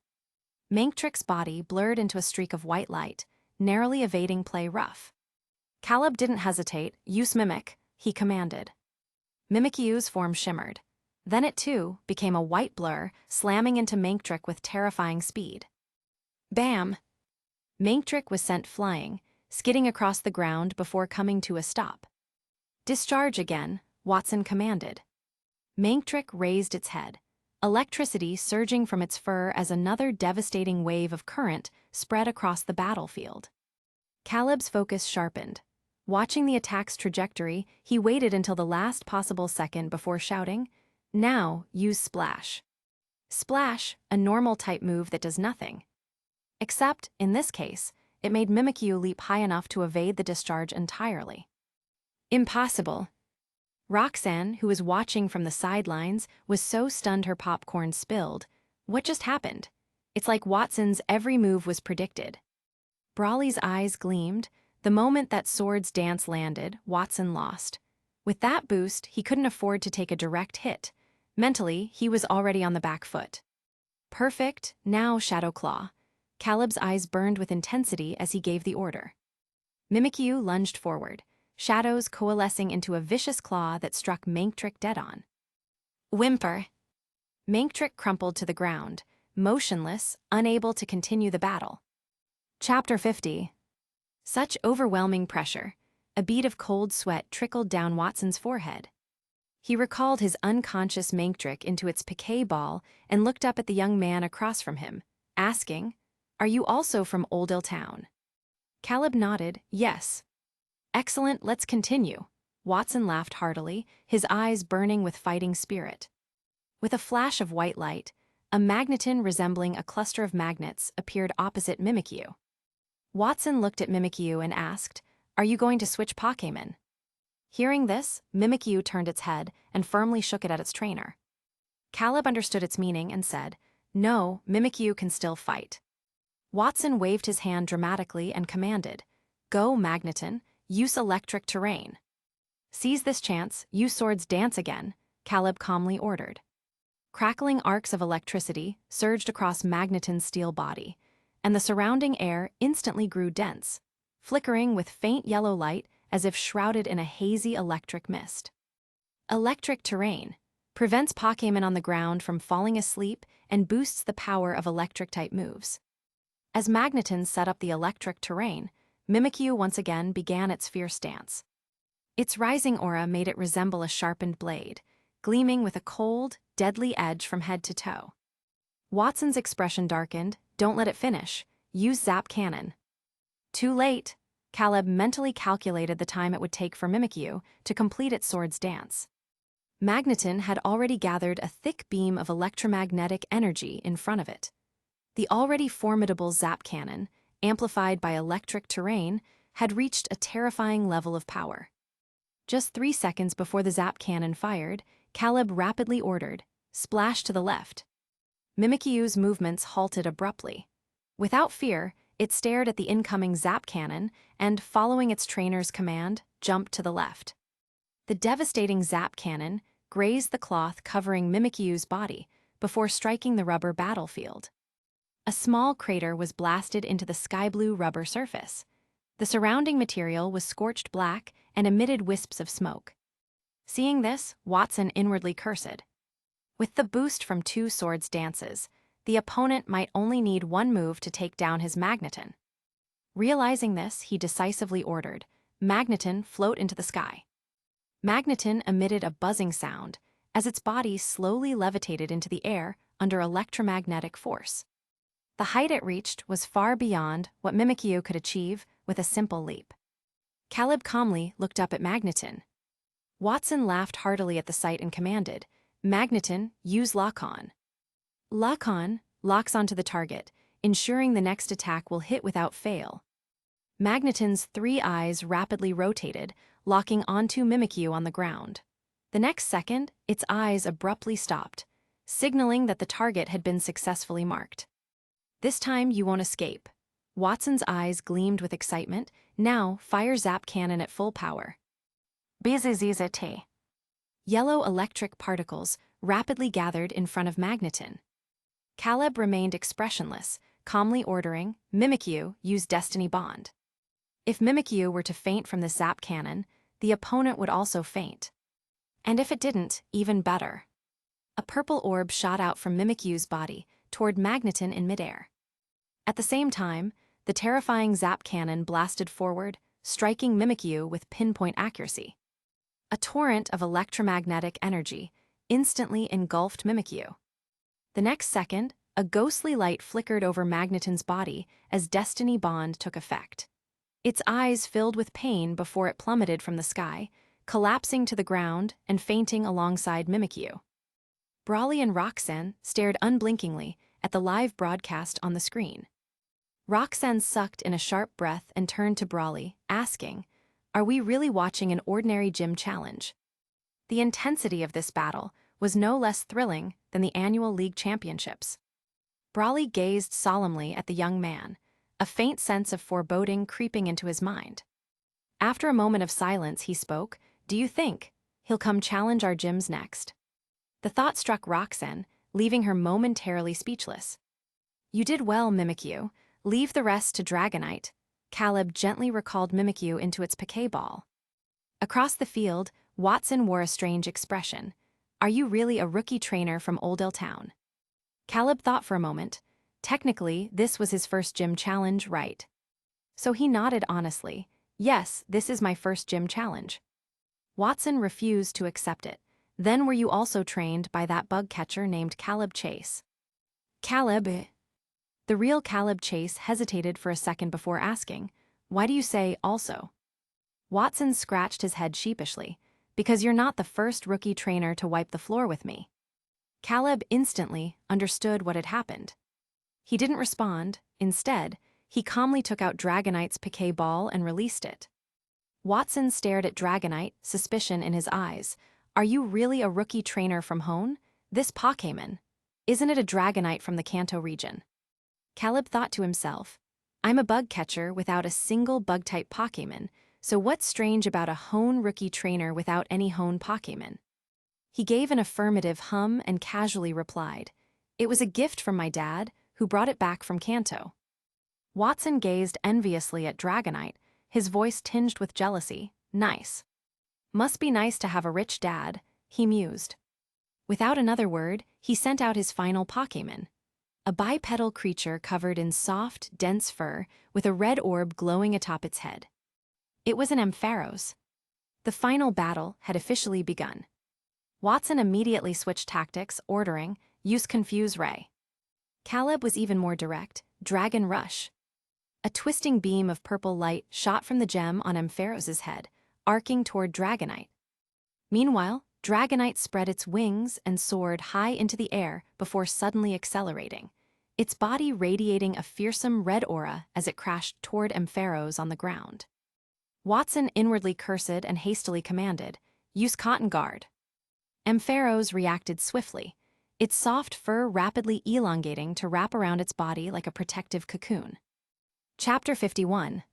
Mimikyu's body blurred into a streak of white light, narrowly evading play rough. Caleb didn't hesitate, use Mimic, he commanded. Mimikyu's form shimmered. Then it too became a white blur, slamming into Mimikyu with terrifying speed. Bam! Mimikyu was sent flying, skidding across the ground before coming to a stop. Discharge again, Watson commanded. Mimikyu raised its head, electricity surging from its fur as another devastating wave of current spread across the battlefield. Caleb's focus sharpened. Watching the attack's trajectory, he waited until the last possible second before shouting, Now, use Splash. Splash, a normal-type move that does nothing. Except, in this case, it made Mimikyu leap high enough to evade the discharge entirely. Impossible. Roxanne, who was watching from the sidelines, was so stunned her popcorn spilled. What just happened? It's like Watson's every move was predicted. Brawly's eyes gleamed. The moment that Sword's Dance landed, Watson lost. With that boost, he couldn't afford to take a direct hit. Mentally, he was already on the back foot. Perfect, now Shadow Claw. Caleb's eyes burned with intensity as he gave the order. Mimikyu lunged forward, shadows coalescing into a vicious claw that struck Manktrick dead on. Whimper. Manktrick crumpled to the ground, motionless, unable to continue the battle. Chapter 50. Such overwhelming pressure. A bead of cold sweat trickled down Watson's forehead. He recalled his unconscious Manktrick into its piquet ball and looked up at the young man across from him, asking, "Are you also from Oldale Town?" Caleb nodded, "Yes." "Excellent, let's continue." Watson laughed heartily, his eyes burning with fighting spirit. With a flash of white light, a magneton resembling a cluster of magnets appeared opposite Mimikyu. Watson looked at Mimikyu and asked, "Are you going to switch Pokémon?" Hearing this, Mimikyu turned its head and firmly shook it at its trainer. Caleb understood its meaning and said, "No, Mimikyu can still fight." Watson waved his hand dramatically and commanded, "Go, Magneton, use electric terrain." "Seize this chance, use Sword's Dance again," Caleb calmly ordered. Crackling arcs of electricity surged across Magneton's steel body, and the surrounding air instantly grew dense, flickering with faint yellow light as if shrouded in a hazy electric mist. Electric terrain prevents Pokémon on the ground from falling asleep and boosts the power of electric-type moves. As Magneton set up the electric terrain, Mimikyu once again began its fierce dance. Its rising aura made it resemble a sharpened blade, gleaming with a cold, deadly edge from head to toe. Watson's expression darkened. "Don't let it finish. Use Zap Cannon." Too late. Caleb mentally calculated the time it would take for Mimikyu to complete its Sword's Dance. Magneton had already gathered a thick beam of electromagnetic energy in front of it. The already formidable Zap Cannon, amplified by electric terrain, had reached a terrifying level of power. Just 3 seconds before the Zap Cannon fired, Caleb rapidly ordered, "Splash to the left." Mimikyu's movements halted abruptly. Without fear, it stared at the incoming Zap Cannon and, following its trainer's command, jumped to the left. The devastating Zap Cannon grazed the cloth covering Mimikyu's body before striking the rubber battlefield. A small crater was blasted into the sky-blue rubber surface. The surrounding material was scorched black and emitted wisps of smoke. Seeing this, Watson inwardly cursed. With the boost from 2 Swords Dances, the opponent might only need one move to take down his Magneton. Realizing this, he decisively ordered, "Magneton, float into the sky." Magneton emitted a buzzing sound as its body slowly levitated into the air under electromagnetic force. The height it reached was far beyond what Mimikyu could achieve with a simple leap. Caleb calmly looked up at Magneton. Watson laughed heartily at the sight and commanded, "Magneton, use Lock-On." Lock-On locks onto the target, ensuring the next attack will hit without fail. Magneton's 3 eyes rapidly rotated, locking onto Mimikyu on the ground. The next second, its eyes abruptly stopped, signaling that the target had been successfully marked. "This time you won't escape." Watson's eyes gleamed with excitement. "Now, fire Zap Cannon at full power." BZZT. Yellow electric particles rapidly gathered in front of Magneton. Caleb remained expressionless, calmly ordering, "Mimikyu, use Destiny Bond." If Mimikyu were to faint from the Zap Cannon, the opponent would also faint. And if it didn't, even better. A purple orb shot out from Mimikyu's body toward Magneton in midair. At the same time, the terrifying Zap Cannon blasted forward, striking Mimikyu with pinpoint accuracy. A torrent of electromagnetic energy instantly engulfed Mimikyu. The next second, a ghostly light flickered over Magneton's body as Destiny Bond took effect. Its eyes filled with pain before it plummeted from the sky, collapsing to the ground and fainting alongside Mimikyu. Brawly and Roxanne stared unblinkingly at the live broadcast on the screen. Roxanne sucked in a sharp breath and turned to Brawly, asking, "Are we really watching an ordinary gym challenge?" The intensity of this battle was no less thrilling than the annual league championships. Brawly gazed solemnly at the young man, a faint sense of foreboding creeping into his mind. After a moment of silence, he spoke, "Do you think he'll come challenge our gyms next?" The thought struck Roxanne, leaving her momentarily speechless. "You did well, Mimikyu. Leave the rest to Dragonite." Caleb gently recalled Mimikyu into its Pokéball. Across the field, Watson wore a strange expression. "Are you really a rookie trainer from Oldale Town?" Caleb thought for a moment. Technically, this was his first gym challenge, right? So he nodded honestly. "Yes, this is my first gym challenge." Watson refused to accept it. "Then were you also trained by that bug catcher named Caleb Chase?" Caleb. The real Caleb Chase hesitated for a second before asking, "Why do you say also?" Watson scratched his head sheepishly. "Because you're not the first rookie trainer to wipe the floor with me." Caleb instantly understood what had happened. He didn't respond. Instead, he calmly took out Dragonite's Pokéball and released it. Watson stared at Dragonite, suspicion in his eyes. "Are you really a rookie trainer from Hone? This Pokémon, isn't it a Dragonite from the Kanto region?" Caleb thought to himself, "I'm a bug catcher without a single bug-type Pokémon, so what's strange about a Hone rookie trainer without any Hone Pokémon?" He gave an affirmative hum and casually replied, "It was a gift from my dad, who brought it back from Kanto." Watson gazed enviously at Dragonite, his voice tinged with jealousy. "Nice. Must be nice to have a rich dad," he mused. Without another word, he sent out his final Pokémon. A bipedal creature covered in soft, dense fur with a red orb glowing atop its head. It was an Ampharos. The final battle had officially begun. Watson immediately switched tactics, ordering, "Use Confuse Ray." Caleb was even more direct, "Dragon Rush." A twisting beam of purple light shot from the gem on Ampharos's head, arcing toward Dragonite. Meanwhile, Dragonite spread its wings and soared high into the air before suddenly accelerating, its body radiating a fearsome red aura as it crashed toward Ampharos on the ground. Watson inwardly cursed and hastily commanded, "Use Cotton Guard." Ampharos reacted swiftly, its soft fur rapidly elongating to wrap around its body like a protective cocoon. Chapter 51.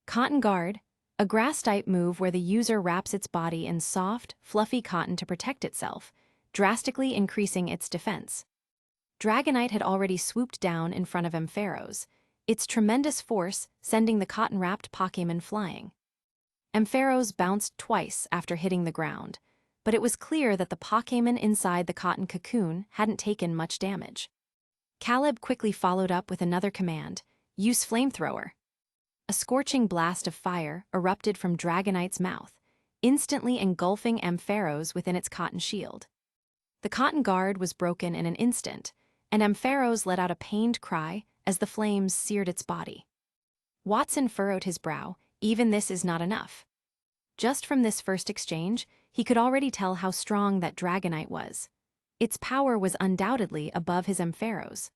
Cotton Guard, a grass-type move where the user wraps its body in soft, fluffy cotton to protect itself, drastically increasing its defense. Dragonite had already swooped down in front of Ampharos, its tremendous force sending the cotton-wrapped Pokémon flying. Ampharos bounced twice after hitting the ground, but it was clear that the Pokémon inside the cotton cocoon hadn't taken much damage. Caleb quickly followed up with another command, "Use Flamethrower." A scorching blast of fire erupted from Dragonite's mouth, instantly engulfing Ampharos within its cotton shield. The cotton guard was broken in an instant, and Ampharos let out a pained cry as the flames seared its body. Watson furrowed his brow. Even this is not enough. Just from this first exchange, he could already tell how strong that Dragonite was. Its power was undoubtedly above his Ampharos.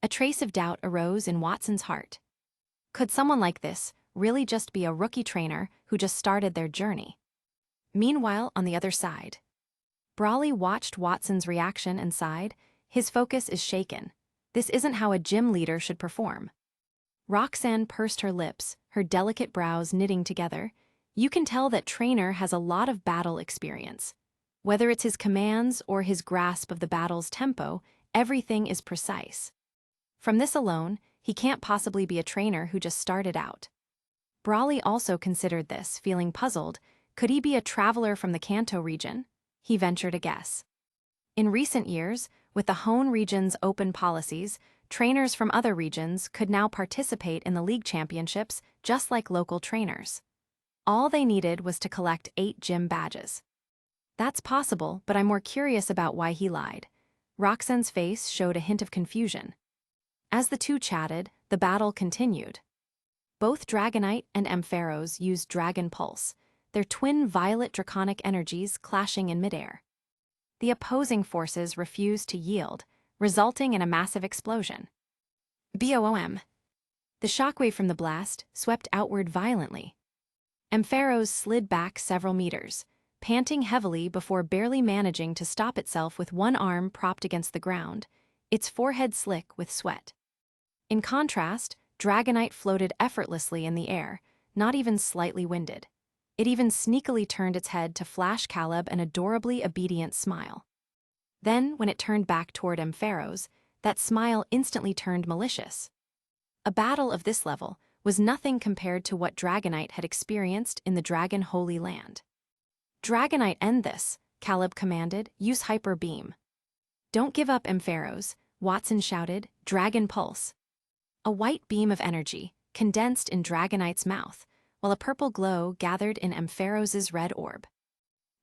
A trace of doubt arose in Watson's heart. Could someone like this really just be a rookie trainer who just started their journey? Meanwhile, on the other side, Brawly watched Watson's reaction and sighed. His focus is shaken. This isn't how a gym leader should perform. Roxanne pursed her lips, her delicate brows knitting together. You can tell that trainer has a lot of battle experience. Whether it's his commands or his grasp of the battle's tempo, everything is precise. From this alone, he can't possibly be a trainer who just started out. Brawly also considered this, feeling puzzled. Could he be a traveler from the Kanto region? He ventured a guess. In recent years, with the Hone region's open policies, trainers from other regions could now participate in the league championships just like local trainers. All they needed was to collect 8 gym badges. That's possible, but I'm more curious about why he lied. Roxanne's face showed a hint of confusion. As the two chatted, the battle continued. Both Dragonite and Ampharos used Dragon Pulse, their twin violet draconic energies clashing in midair. the opposing forces refused to yield, resulting in a massive explosion. Boom! The shockwave from the blast swept outward violently. Ampharos slid back several meters, panting heavily before barely managing to stop itself with one arm propped against the ground, its forehead slick with sweat. In contrast, Dragonite floated effortlessly in the air, not even slightly winded. It even sneakily turned its head to flash Caleb an adorably obedient smile. Then, when it turned back toward Ampharos, that smile instantly turned malicious. A battle of this level was nothing compared to what Dragonite had experienced in the Dragon Holy Land. "Dragonite, end this," Caleb commanded. "Use Hyper Beam." "Don't give up, Ampharos," Watson shouted. "Dragon Pulse." A white beam of energy condensed in Dragonite's mouth, while a purple glow gathered in Ampharos's red orb.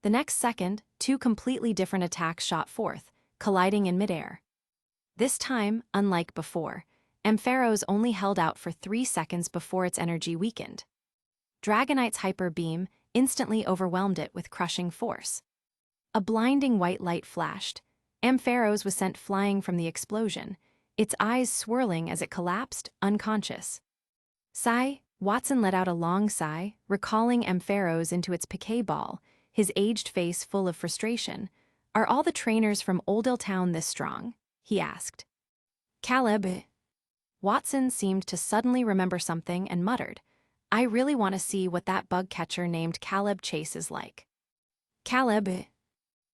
The next second, two completely different attacks shot forth, colliding in midair. This time, unlike before, Ampharos only held out for 3 seconds before its energy weakened. Dragonite's Hyper Beam instantly overwhelmed it with crushing force. A blinding white light flashed. Ampharos was sent flying from the explosion, its eyes swirling as it collapsed, unconscious. Sigh, Watson let out a long sigh, recalling Ampharos into its piquet ball, his aged face full of frustration. "Are all the trainers from Oldale Town this strong?" he asked. "Caleb." Watson seemed to suddenly remember something and muttered, "I really want to see what that bug catcher named Caleb Chase is like." "Caleb."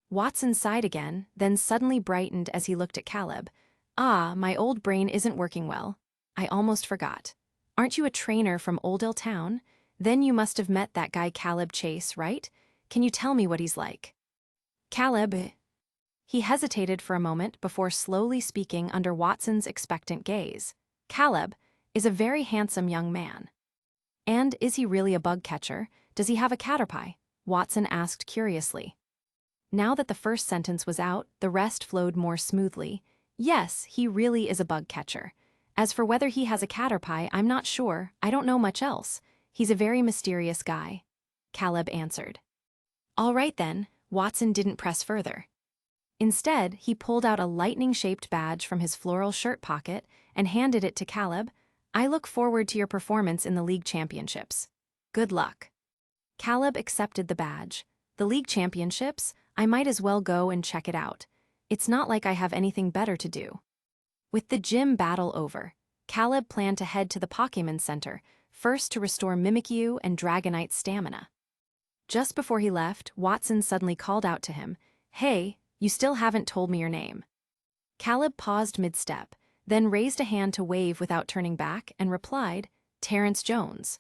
Watson sighed again, then suddenly brightened as he looked at Caleb. "Ah, my old brain isn't working well. I almost forgot. Aren't you a trainer from Oldale Town? Then you must have met that guy Caleb Chase, right? Can you tell me what he's like?" "Caleb." He hesitated for a moment before slowly speaking under Watson's expectant gaze. "Caleb is a very handsome young man." "And is he really a bug catcher? Does he have a caterpie?" Watson asked curiously. Now that the first sentence was out, the rest flowed more smoothly. "Yes, he really is a bug catcher. As for whether he has a caterpie, I'm not sure. I don't know much else. He's a very mysterious guy," Caleb answered. "All right then," Watson didn't press further. Instead, he pulled out a lightning-shaped badge from his floral shirt pocket and handed it to Caleb. "I look forward to your performance in the League Championships. Good luck." Caleb accepted the badge. "The League Championships? I might as well go and check it out. It's not like I have anything better to do." With the gym battle over, Caleb planned to head to the Pokémon Center, first to restore Mimikyu and Dragonite's stamina. Just before he left, Watson suddenly called out to him, "Hey, you still haven't told me your name." Caleb paused mid-step, then raised a hand to wave without turning back and replied, "Terrence Jones."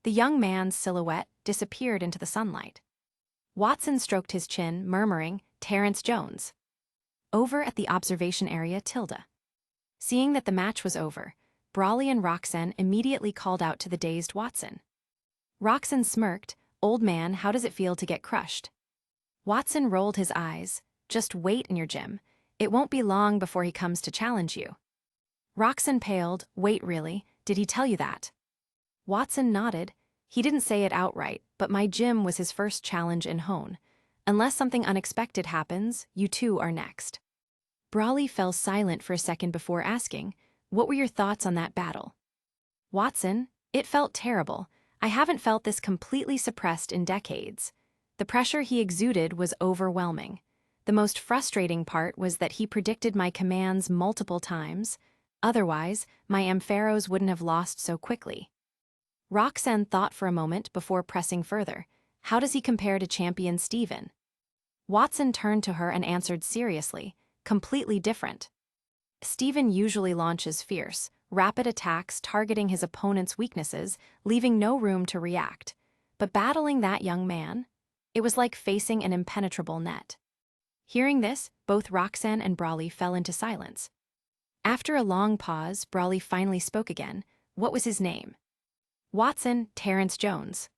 The young man's silhouette disappeared into the sunlight. Watson stroked his chin, murmuring, "Terrence Jones." Over at the observation area, Tilda. Seeing that the match was over, Brawly and Roxanne immediately called out to the dazed Watson. Roxanne smirked, "Old man, how does it feel to get crushed?" Watson rolled his eyes, "Just wait in your gym. It won't be long before he comes to challenge you." Roxanne paled, "Wait, really? Did he tell you that?" Watson nodded. "He didn't say it outright, but my gym was his first challenge in Hone. Unless something unexpected happens, you two are next." Brawly fell silent for a second before asking, "What were your thoughts on that battle?" Watson, "It felt terrible. I haven't felt this completely suppressed in decades. The pressure he exuded was overwhelming. The most frustrating part was that he predicted my commands multiple times. Otherwise, my Ampharos wouldn't have lost so quickly." Roxanne thought for a moment before pressing further. "How does he compare to Champion Steven?" Watson turned to her and answered seriously, "Completely different. Steven usually launches fierce, rapid attacks targeting his opponent's weaknesses, leaving no room to react. But battling that young man? It was like facing an impenetrable net." Hearing this, both Roxanne and Brawly fell into silence. After a long pause, Brawly finally spoke again. "What was his name?" "Watson, Terrence Jones."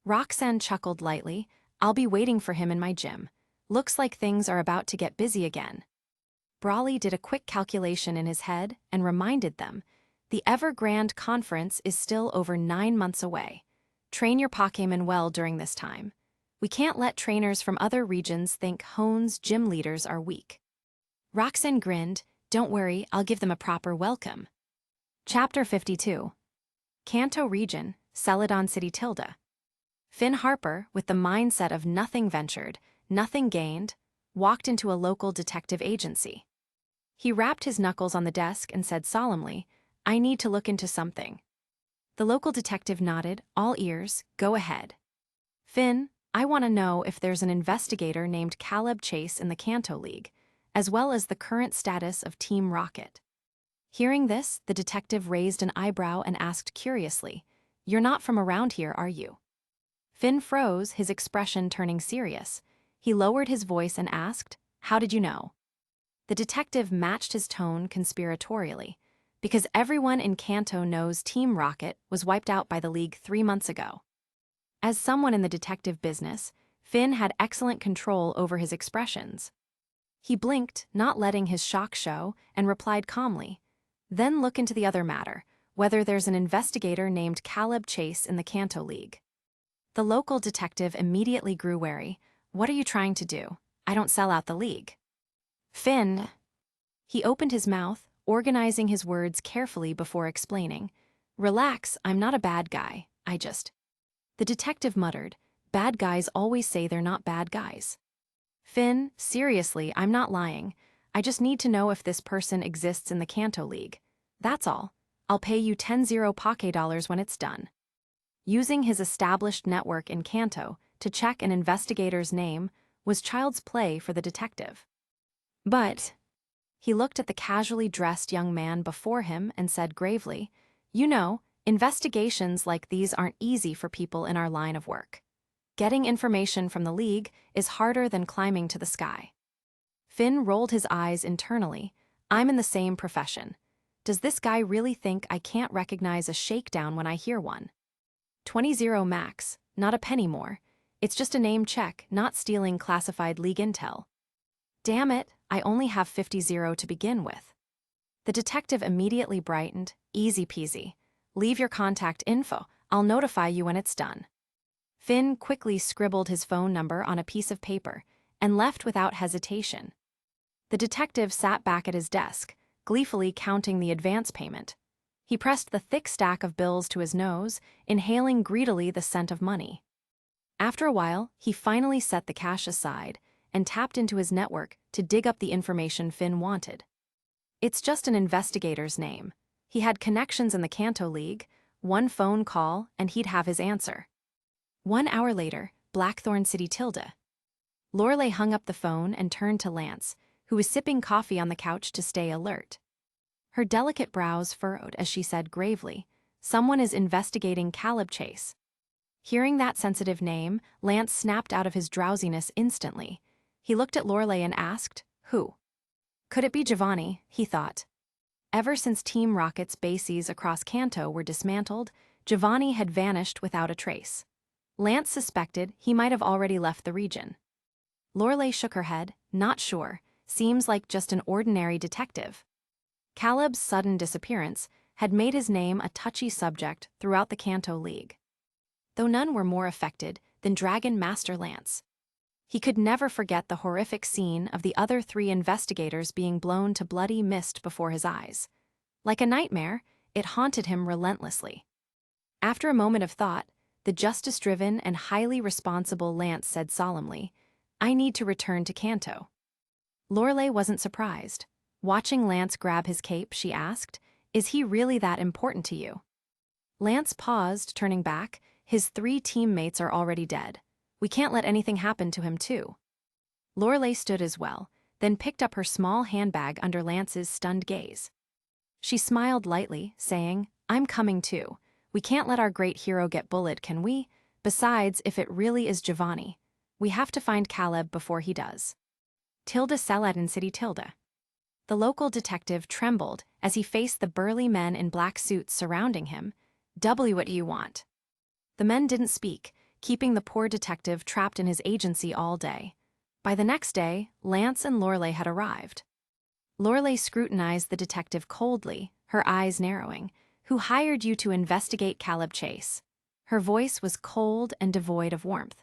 Roxanne chuckled lightly. "I'll be waiting for him in my gym. Looks like things are about to get busy again." Brawly did a quick calculation in his head and reminded them, "The Evergrande Conference is still over 9 months away. Train your Pokémon well during this time. We can't let trainers from other regions think Hoen's gym leaders are weak. Roxanne grinned. Don't worry, I'll give them a proper welcome. Chapter 52. Kanto Region, Celadon City Tilda. Finn Harper, with the mindset of nothing ventured, nothing gained, walked into a local detective agency. He rapped his knuckles on the desk and said solemnly, I need to look into something. The local detective nodded, all ears, go ahead. Finn, I want to know if there's an investigator named Caleb Chase in the Kanto League, as well as the current status of Team Rocket. Hearing this, the detective raised an eyebrow and asked curiously, You're not from around here, are you? Finn froze, his expression turning serious. He lowered his voice and asked, How did you know? The detective matched his tone conspiratorially, because everyone in Kanto knows Team Rocket was wiped out by the League 3 months ago. As someone in the detective business, Finn had excellent control over his expressions. He blinked, not letting his shock show, and replied calmly, Then look into the other matter, whether there's an investigator named Caleb Chase in the Kanto League. The local detective immediately grew wary. What are you trying to do? I don't sell out the league. Finn. He opened his mouth, organizing his words carefully before explaining. Relax, I'm not a bad guy, The detective muttered, Bad guys always say they're not bad guys. Finn, seriously, I'm not lying. I just need to know if this person exists in the Kanto League. That's all. I'll pay you 10 Poké dollars when it's done. Using his established network in Kanto to check an investigator's name was child's play for the detective. But he looked at the casually dressed young man before him and said gravely, You know, investigations like these aren't easy for people in our line of work. Getting information from the League is harder than climbing to the sky. Finn rolled his eyes internally. I'm in the same profession. Does this guy really think I can't recognize a shakedown when I hear one? 20 max, not a penny more. It's just a name check, not stealing classified League intel. Damn it, I only have 50 to begin with. The detective immediately brightened, easy peasy. Leave your contact info, I'll notify you when it's done. Finn quickly scribbled his phone number on a piece of paper and left without hesitation. The detective sat back at his desk, gleefully counting the advance payment. He pressed the thick stack of bills to his nose, inhaling greedily the scent of money. After a while, he finally set the cash aside and tapped into his network to dig up the information Finn wanted. It's just an investigator's name. He had connections in the Kanto League, one phone call, and he'd have his answer. 1 hour later, Blackthorn City Tilda. Lorelei hung up the phone and turned to Lance, who was sipping coffee on the couch to stay alert. Her delicate brows furrowed as she said gravely, Someone is investigating Caleb Chase. Hearing that sensitive name, Lance snapped out of his drowsiness instantly. He looked at Lorelei and asked, Who? Could it be Giovanni, he thought. Ever since Team Rocket's bases across Kanto were dismantled, Giovanni had vanished without a trace. Lance suspected he might have already left the region. Lorelei shook her head, not sure, seems like just an ordinary detective. Caleb's sudden disappearance had made his name a touchy subject throughout the Kanto League. Though none were more affected than Dragon Master Lance. He could never forget the horrific scene of the other 3 investigators being blown to bloody mist before his eyes. Like a nightmare, it haunted him relentlessly. After a moment of thought, the justice-driven and highly responsible Lance said solemnly, I need to return to Kanto. Lorelei wasn't surprised. Watching Lance grab his cape, she asked, Is he really that important to you? Lance paused, turning back. His 3 teammates are already dead. We can't let anything happen to him too. Lorelei stood as well, then picked up her small handbag under Lance's stunned gaze. She smiled lightly, saying, I'm coming too. We can't let our great hero get bullied, can we? Besides, if it really is Giovanni, we have to find Caleb before he does. Tilda Celadon City Tilda. The local detective trembled as he faced the burly men in black suits surrounding him. What do you want? The men didn't speak, keeping the poor detective trapped in his agency all day. By the next day, Lance and Lorelei had arrived. Lorelei scrutinized the detective coldly, her eyes narrowing. Who hired you to investigate Caleb Chase? Her voice was cold and devoid of warmth.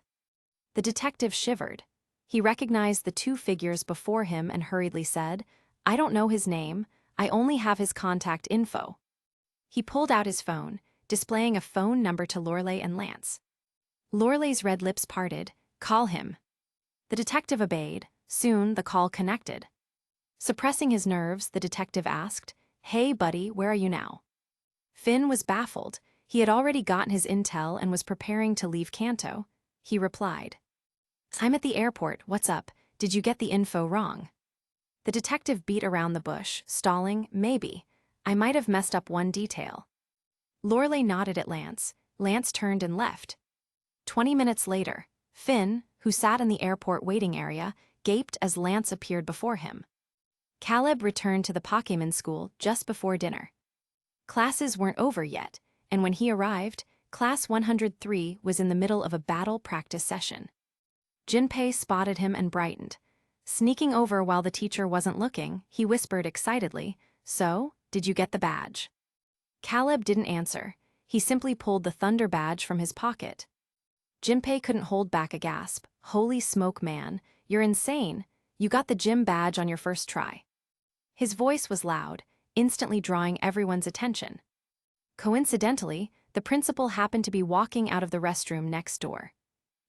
The detective shivered. He recognized the two figures before him and hurriedly said, "I don't know his name, I only have his contact info." He pulled out his phone, displaying a phone number to Lorelei and Lance. Lorelai's red lips parted. "Call him." The detective obeyed. Soon the call connected. Suppressing his nerves, the detective asked, "Hey, buddy, where are you now?" Finn was baffled. He had already gotten his intel and was preparing to leave Kanto. He replied, "I'm at the airport, what's up? Did you get the info wrong?" The detective beat around the bush, stalling, "Maybe. I might have messed up one detail." Lorelei nodded at Lance. Lance turned and left. 20 minutes later, Finn, who sat in the airport waiting area, gaped as Lance appeared before him. Caleb returned to the Pokémon school just before dinner. Classes weren't over yet, and when he arrived, Class 103 was in the middle of a battle practice session. Jinpei spotted him and brightened. Sneaking over while the teacher wasn't looking, he whispered excitedly, "So, did you get the badge?" Caleb didn't answer. He simply pulled the Thunder badge from his pocket. Jinpei couldn't hold back a gasp. "Holy smoke, man, you're insane. You got the gym badge on your first try." His voice was loud, instantly drawing everyone's attention. Coincidentally, the principal happened to be walking out of the restroom next door.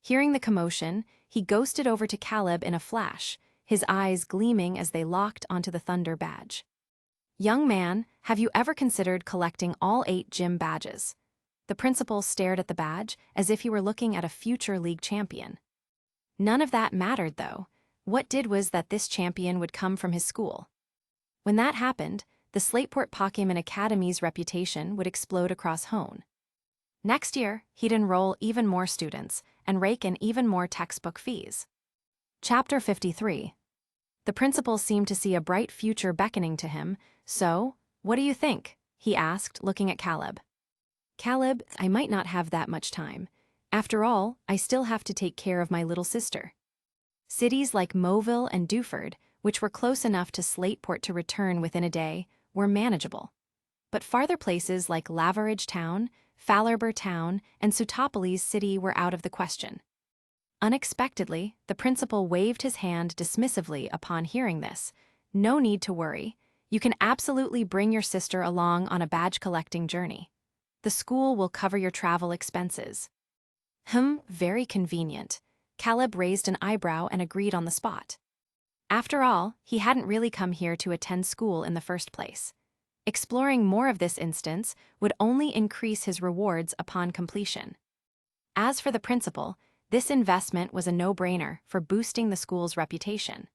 Hearing the commotion, he ghosted over to Caleb in a flash, his eyes gleaming as they locked onto the Thunder badge. "Young man, have you ever considered collecting all 8 gym badges?" The principal stared at the badge as if he were looking at a future league champion. None of that mattered, though. What did was that this champion would come from his school. When that happened, the Slateport Pokémon Academy's reputation would explode across Hone. Next year, he'd enroll even more students and rake in even more textbook fees. Chapter 53. The principal seemed to see a bright future beckoning to him. "So, what do you think?" he asked, looking at Caleb. "Caleb, I might not have that much time. After all, I still have to take care of my little sister." Cities like Moville and Dewford, which were close enough to Slateport to return within a day, were manageable. But farther places like Laveridge Town, Fallerber Town, and Sutopolis City were out of the question. Unexpectedly, the principal waved his hand dismissively upon hearing this. "No need to worry. You can absolutely bring your sister along on a badge-collecting journey. The school will cover your travel expenses." Very convenient. Caleb raised an eyebrow and agreed on the spot. After all, he hadn't really come here to attend school in the first place. Exploring more of this instance would only increase his rewards upon completion. As for the principal, this investment was a no-brainer for boosting the school's reputation.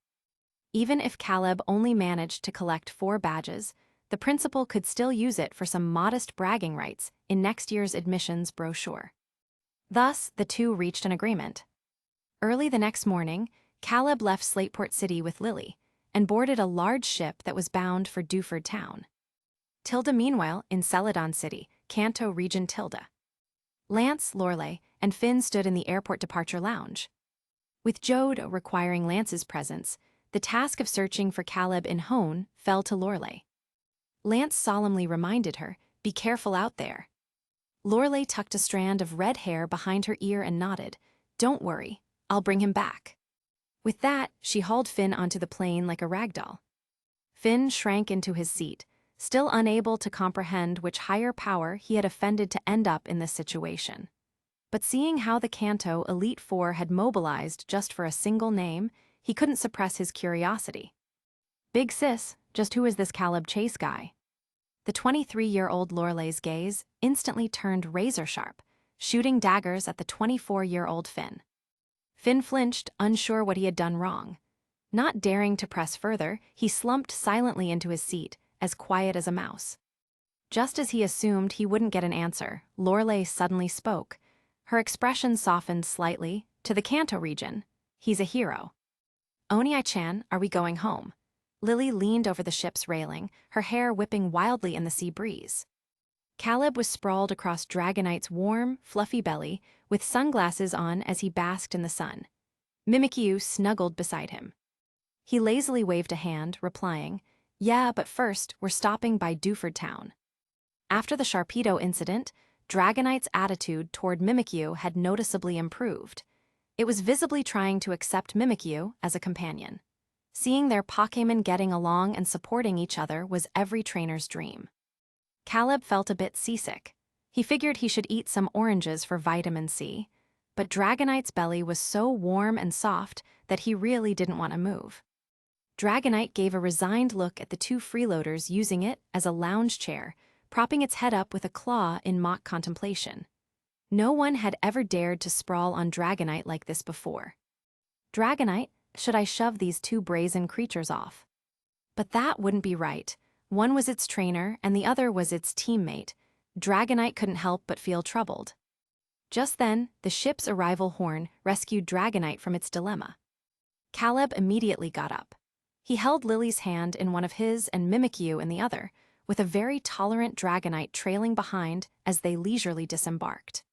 Even if Caleb only managed to collect 4 badges, the principal could still use it for some modest bragging rights in next year's admissions brochure. Thus, the two reached an agreement. Early the next morning, Caleb left Slateport City with Lily and boarded a large ship that was bound for Dewford Town. Tilda, meanwhile, in Celadon City, Kanto Region Tilda. Lance, Lorelei, and Finn stood in the airport departure lounge. With Jode requiring Lance's presence, the task of searching for Caleb in Hone fell to Lorelei. Lance solemnly reminded her, "Be careful out there." Lorelei tucked a strand of red hair behind her ear and nodded, "Don't worry, I'll bring him back." With that, she hauled Finn onto the plane like a rag doll. Finn shrank into his seat, still unable to comprehend which higher power he had offended to end up in this situation. But seeing how the Kanto Elite Four had mobilized just for a single name, he couldn't suppress his curiosity. "Big sis, just who is this Caleb Chase guy?" The 23-year-old Lorelei's gaze instantly turned razor-sharp, shooting daggers at the 24-year-old Finn. Finn flinched, unsure what he had done wrong. Not daring to press further, he slumped silently into his seat, as quiet as a mouse. Just as he assumed he wouldn't get an answer, Lorelei suddenly spoke. Her expression softened slightly. "To the Kanto region. He's a hero." "Oni-chan, are we going home?" Lily leaned over the ship's railing, her hair whipping wildly in the sea breeze. Caleb was sprawled across Dragonite's warm, fluffy belly, with sunglasses on as he basked in the sun. Mimikyu snuggled beside him. He lazily waved a hand, replying, "Yeah, but first, we're stopping by Dewford Town." After the Sharpedo incident, Dragonite's attitude toward Mimikyu had noticeably improved. It was visibly trying to accept Mimikyu as a companion. Seeing their Pokémon getting along and supporting each other was every trainer's dream. Caleb felt a bit seasick. He figured he should eat some oranges for vitamin C, but Dragonite's belly was so warm and soft that he really didn't want to move. Dragonite gave a resigned look at the two freeloaders using it as a lounge chair, propping its head up with a claw in mock contemplation. No one had ever dared to sprawl on Dragonite like this before. Dragonite, should I shove these two brazen creatures off? But that wouldn't be right. One was its trainer and the other was its teammate. Dragonite couldn't help but feel troubled. Just then, the ship's arrival horn rescued Dragonite from its dilemma. Caleb immediately got up. He held Lily's hand in one of his and Mimikyu in the other, with a very tolerant Dragonite trailing behind as they leisurely disembarked.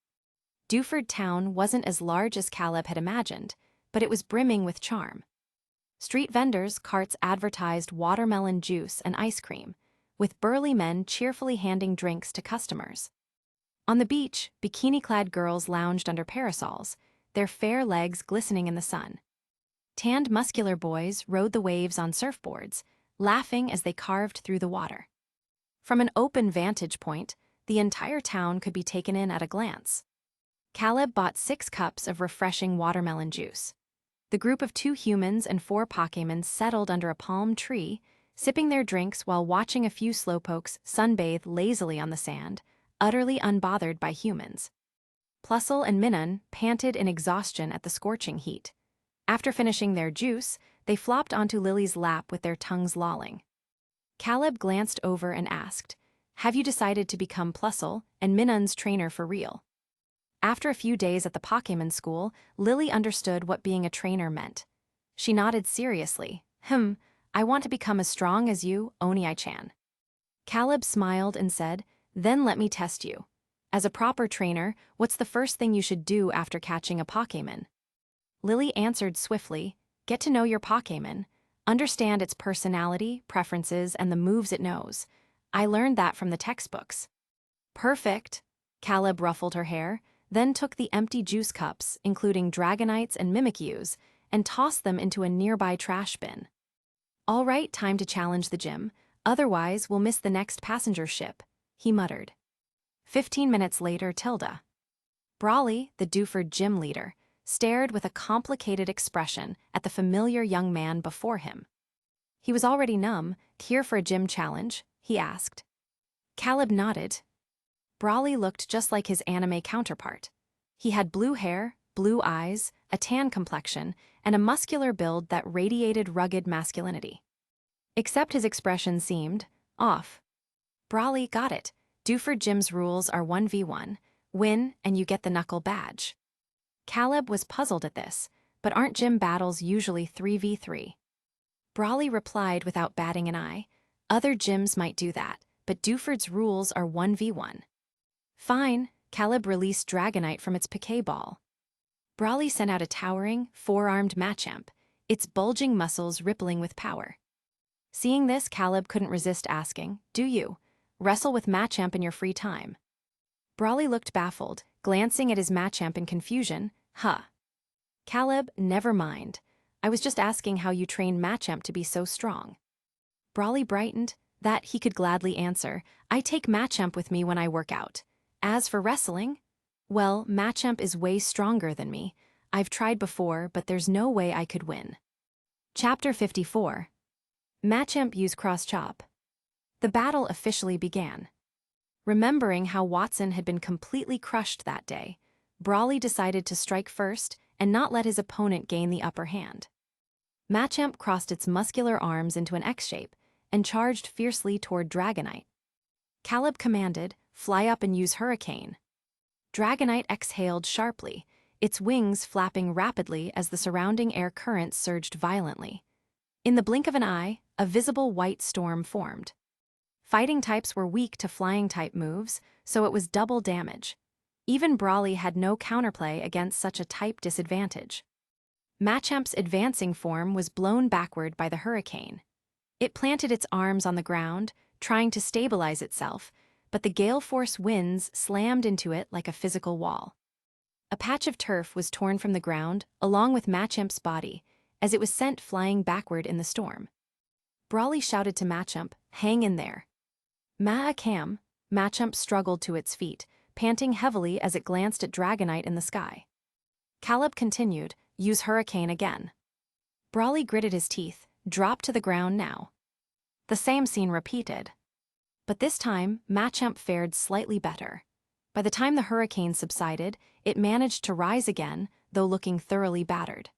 Dewford Town wasn't as large as Caleb had imagined, but it was brimming with charm. Street vendors' carts advertised watermelon juice and ice cream, with burly men cheerfully handing drinks to customers. On the beach, bikini-clad girls lounged under parasols, their fair legs glistening in the sun. Tanned, muscular boys rode the waves on surfboards, laughing as they carved through the water. From an open vantage point, the entire town could be taken in at a glance. Caleb bought 6 cups of refreshing watermelon juice. The group of 2 humans and 4 Pokémon settled under a palm tree, sipping their drinks while watching a few slowpokes sunbathe lazily on the sand, utterly unbothered by humans. Plusle and Minun panted in exhaustion at the scorching heat. After finishing their juice, they flopped onto Lily's lap with their tongues lolling. Caleb glanced over and asked, "Have you decided to become Plusle and Minun's trainer for real?" After a few days at the Pokémon school, Lily understood what being a trainer meant. She nodded seriously. I want to become as strong as you, Oni-chan." Caleb smiled and said, "Then let me test you. As a proper trainer, what's the first thing you should do after catching a Pokémon?" Lily answered swiftly, "Get to know your Pokémon. Understand its personality, preferences, and the moves it knows. I learned that from the textbooks." "Perfect." Caleb ruffled her hair, then took the empty juice cups, including Dragonite's and Mimikyu's, and tossed them into a nearby trash bin. "All right, time to challenge the gym. Otherwise, we'll miss the next passenger ship," he muttered. 15 minutes later, Tilda. Brawley, the Dewford gym leader, stared with a complicated expression at the familiar young man before him. He was already numb. "Here for a gym challenge?" he asked. Caleb nodded. Brawley looked just like his anime counterpart. He had blue hair, blue eyes, a tan complexion, and a muscular build that radiated rugged masculinity. Except his expression seemed off. Brawley got it. Dewford Gym's rules are 1v1. Win, and you get the knuckle badge. Caleb was puzzled at this, but aren't gym battles usually 3v3? Brawley replied without batting an eye. Other gyms might do that, but Dewford's rules are 1v1. Fine, Caleb released Dragonite from its piquet ball. Brawley sent out a towering, 4-armed Machamp, its bulging muscles rippling with power. Seeing this, Caleb couldn't resist asking, "Do you wrestle with Machamp in your free time?" Brawley looked baffled, glancing at his Machamp in confusion. Caleb, never mind. I was just asking how you train Machamp to be so strong." Brawley brightened. That he could gladly answer. "I take Machamp with me when I work out. As for wrestling, well, Machamp is way stronger than me. I've tried before, but there's no way I could win." Chapter 54. Machamp use Cross Chop. The battle officially began. Remembering how Watson had been completely crushed that day, Brawley decided to strike first and not let his opponent gain the upper hand. Machamp crossed its muscular arms into an X shape and charged fiercely toward Dragonite. Caleb commanded, "Fly up and use Hurricane." Dragonite exhaled sharply, its wings flapping rapidly as the surrounding air currents surged violently. In the blink of an eye, a visible white storm formed. Fighting types were weak to flying-type moves, so it was double damage. Even Brawley had no counterplay against such a type disadvantage. Machamp's advancing form was blown backward by the hurricane. It planted its arms on the ground, trying to stabilize itself, but the gale force winds slammed into it like a physical wall. A patch of turf was torn from the ground, along with Machamp's body, as it was sent flying backward in the storm. Brawly shouted to Machamp, "Hang in there." Macam, Machamp struggled to its feet, panting heavily as it glanced at Dragonite in the sky. Caleb continued, "Use Hurricane again." Brawly gritted his teeth, "Drop to the ground now." The same scene repeated. But this time, Machamp fared slightly better. By the time the hurricane subsided, it managed to rise again, though looking thoroughly battered.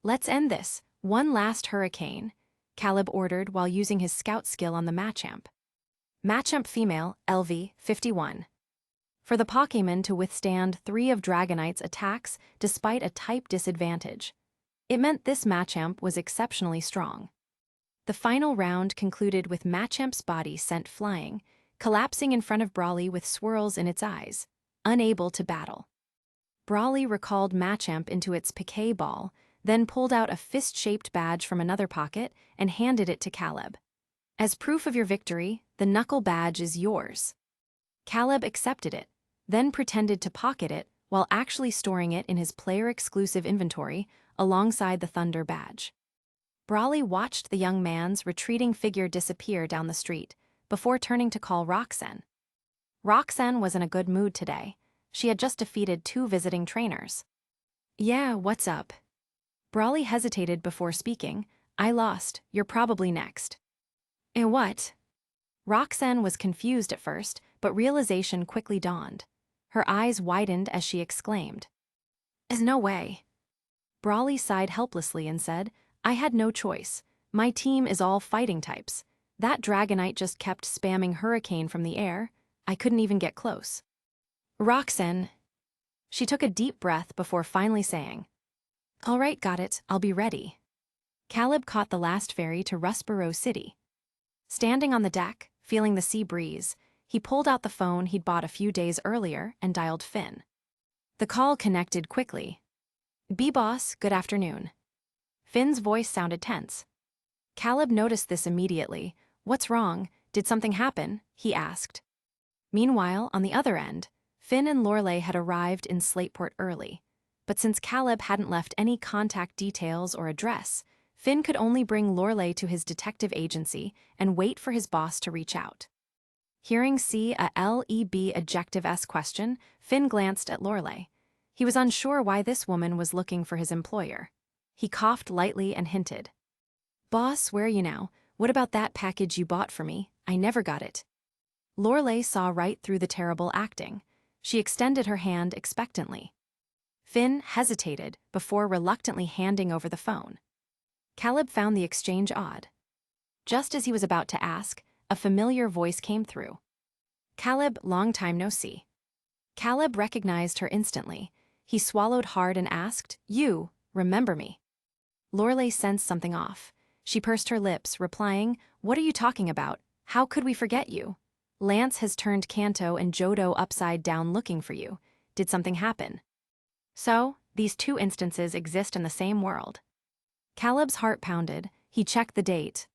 "Let's end this, one last hurricane," Caleb ordered while using his scout skill on the Machamp. Machamp female, LV, 51. For the Pokémon to withstand 3 of Dragonite's attacks despite a type disadvantage. It meant this Machamp was exceptionally strong. The final round concluded with Machamp's body sent flying, collapsing in front of Brawly with swirls in its eyes, unable to battle. Brawly recalled Machamp into its Piquet ball, then pulled out a fist-shaped badge from another pocket and handed it to Caleb. "As proof of your victory, the knuckle badge is yours." Caleb accepted it, then pretended to pocket it while actually storing it in his player-exclusive inventory alongside the Thunder badge. Brawly watched the young man's retreating figure disappear down the street before turning to call Roxanne. Roxanne was in a good mood today. She had just defeated 2 visiting trainers. "Yeah, what's up?" Brawly hesitated before speaking. "I lost, you're probably next." "And what?" Roxanne was confused at first, but realization quickly dawned. Her eyes widened as she exclaimed, "No way." Brawly sighed helplessly and said, "I had no choice. My team is all fighting types. That Dragonite just kept spamming Hurricane from the air. I couldn't even get close." "Roxanne." She took a deep breath before finally saying, "All right, got it, I'll be ready." Caleb caught the last ferry to Rustboro City. Standing on the deck, feeling the sea breeze, he pulled out the phone he'd bought a few days earlier and dialed Finn. The call connected quickly. "B-Boss, good afternoon." Finn's voice sounded tense. Caleb noticed this immediately. "What's wrong? Did something happen?" he asked. Meanwhile, on the other end, Finn and Lorelei had arrived in Slateport early. But since Caleb hadn't left any contact details or address, Finn could only bring Lorelei to his detective agency and wait for his boss to reach out. Hearing C-A-L-E-B adjective S question, Finn glanced at Lorelei. He was unsure why this woman was looking for his employer. He coughed lightly and hinted, "Boss, where are you now? What about that package you bought for me? I never got it." Lorelei saw right through the terrible acting. She extended her hand expectantly. Finn hesitated before reluctantly handing over the phone. Caleb found the exchange odd. Just as he was about to ask, a familiar voice came through. "Caleb, long time no see." Caleb recognized her instantly. He swallowed hard and asked, "You, remember me?" Lorelei sensed something off. She pursed her lips, replying, "What are you talking about? How could we forget you? Lance has turned Kanto and Johto upside down looking for you. Did something happen?" So, these 2 instances exist in the same world. Caleb's heart pounded. He checked the date.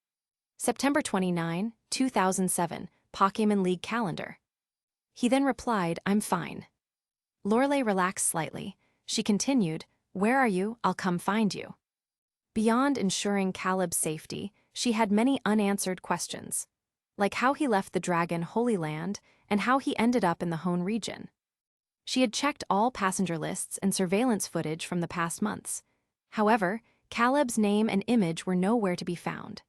September 29, 2007, Pokémon League calendar. He then replied, "I'm fine." Lorelei relaxed slightly. She continued, "Where are you? I'll come find you." Beyond ensuring Caleb's safety, she had many unanswered questions, like how he left the Dragon Holy Land and how he ended up in the Hone region. She had checked all passenger lists and surveillance footage from the past months. However, Caleb's name and image were nowhere to be found.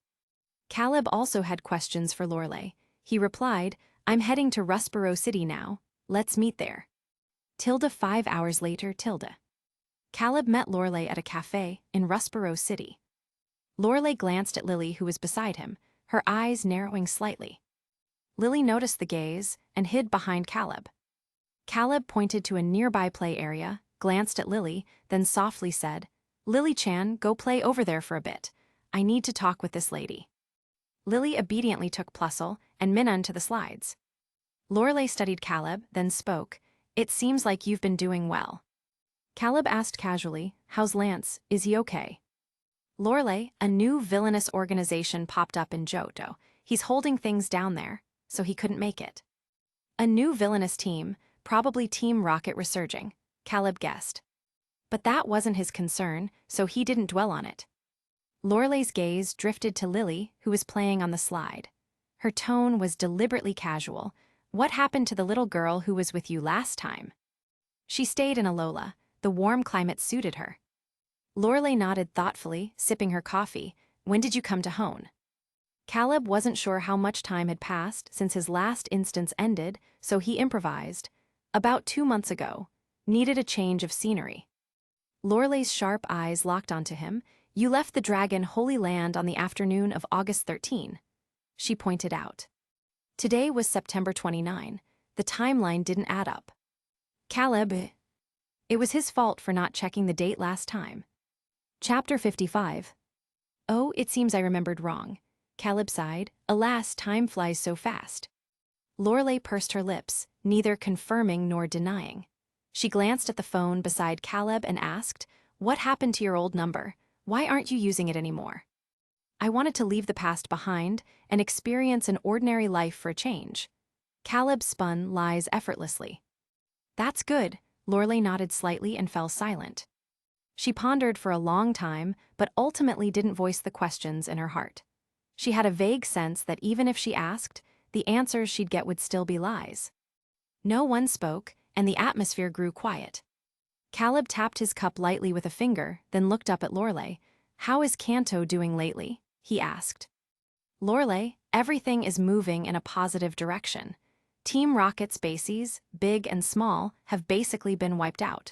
Caleb also had questions for Lorelei. He replied, "I'm heading to Rustboro City now. Let's meet there." 5 hours later, Caleb met Lorelei at a cafe in Rustboro City. Lorelei glanced at Lily, who was beside him, her eyes narrowing slightly. Lily noticed the gaze and hid behind Caleb. Caleb pointed to a nearby play area, glanced at Lily, then softly said, "Lily-chan, go play over there for a bit. I need to talk with this lady." Lily obediently took Plusle and Minun to the slides. Lorelei studied Caleb, then spoke, "It seems like you've been doing well." Caleb asked casually, "How's Lance? Is he okay?" Lorelei, "A new villainous organization popped up in Johto. He's holding things down there, so he couldn't make it." "A new villainous team, probably Team Rocket resurging," Caleb guessed. But that wasn't his concern, so he didn't dwell on it. Lorelai's gaze drifted to Lily, who was playing on the slide. Her tone was deliberately casual. What happened to the little girl who was with you last time? She stayed in Alola. The warm climate suited her. Lorelai nodded thoughtfully, sipping her coffee. When did you come to Hone? Caleb wasn't sure how much time had passed since his last instance ended, so he improvised. About 2 months ago. Needed a change of scenery. Lorelai's sharp eyes locked onto him. You left the Dragon Holy Land on the afternoon of August 13. She pointed out. Today was September 29. The timeline didn't add up. Caleb. It was his fault for not checking the date last time. Chapter 55. Oh, it seems I remembered wrong. Caleb sighed. Alas, time flies so fast. Lorelai pursed her lips, neither confirming nor denying. She glanced at the phone beside Caleb and asked, What happened to your old number? Why aren't you using it anymore? I wanted to leave the past behind and experience an ordinary life for a change. Caleb spun lies effortlessly. That's good. Lorelai nodded slightly and fell silent. She pondered for a long time, but ultimately didn't voice the questions in her heart. She had a vague sense that even if she asked, the answers she'd get would still be lies. No one spoke, and the atmosphere grew quiet. Caleb tapped his cup lightly with a finger, then looked up at Lorelai. How is Kanto doing lately? He asked. Lorelai, everything is moving in a positive direction. Team Rocket's bases, big and small, have basically been wiped out.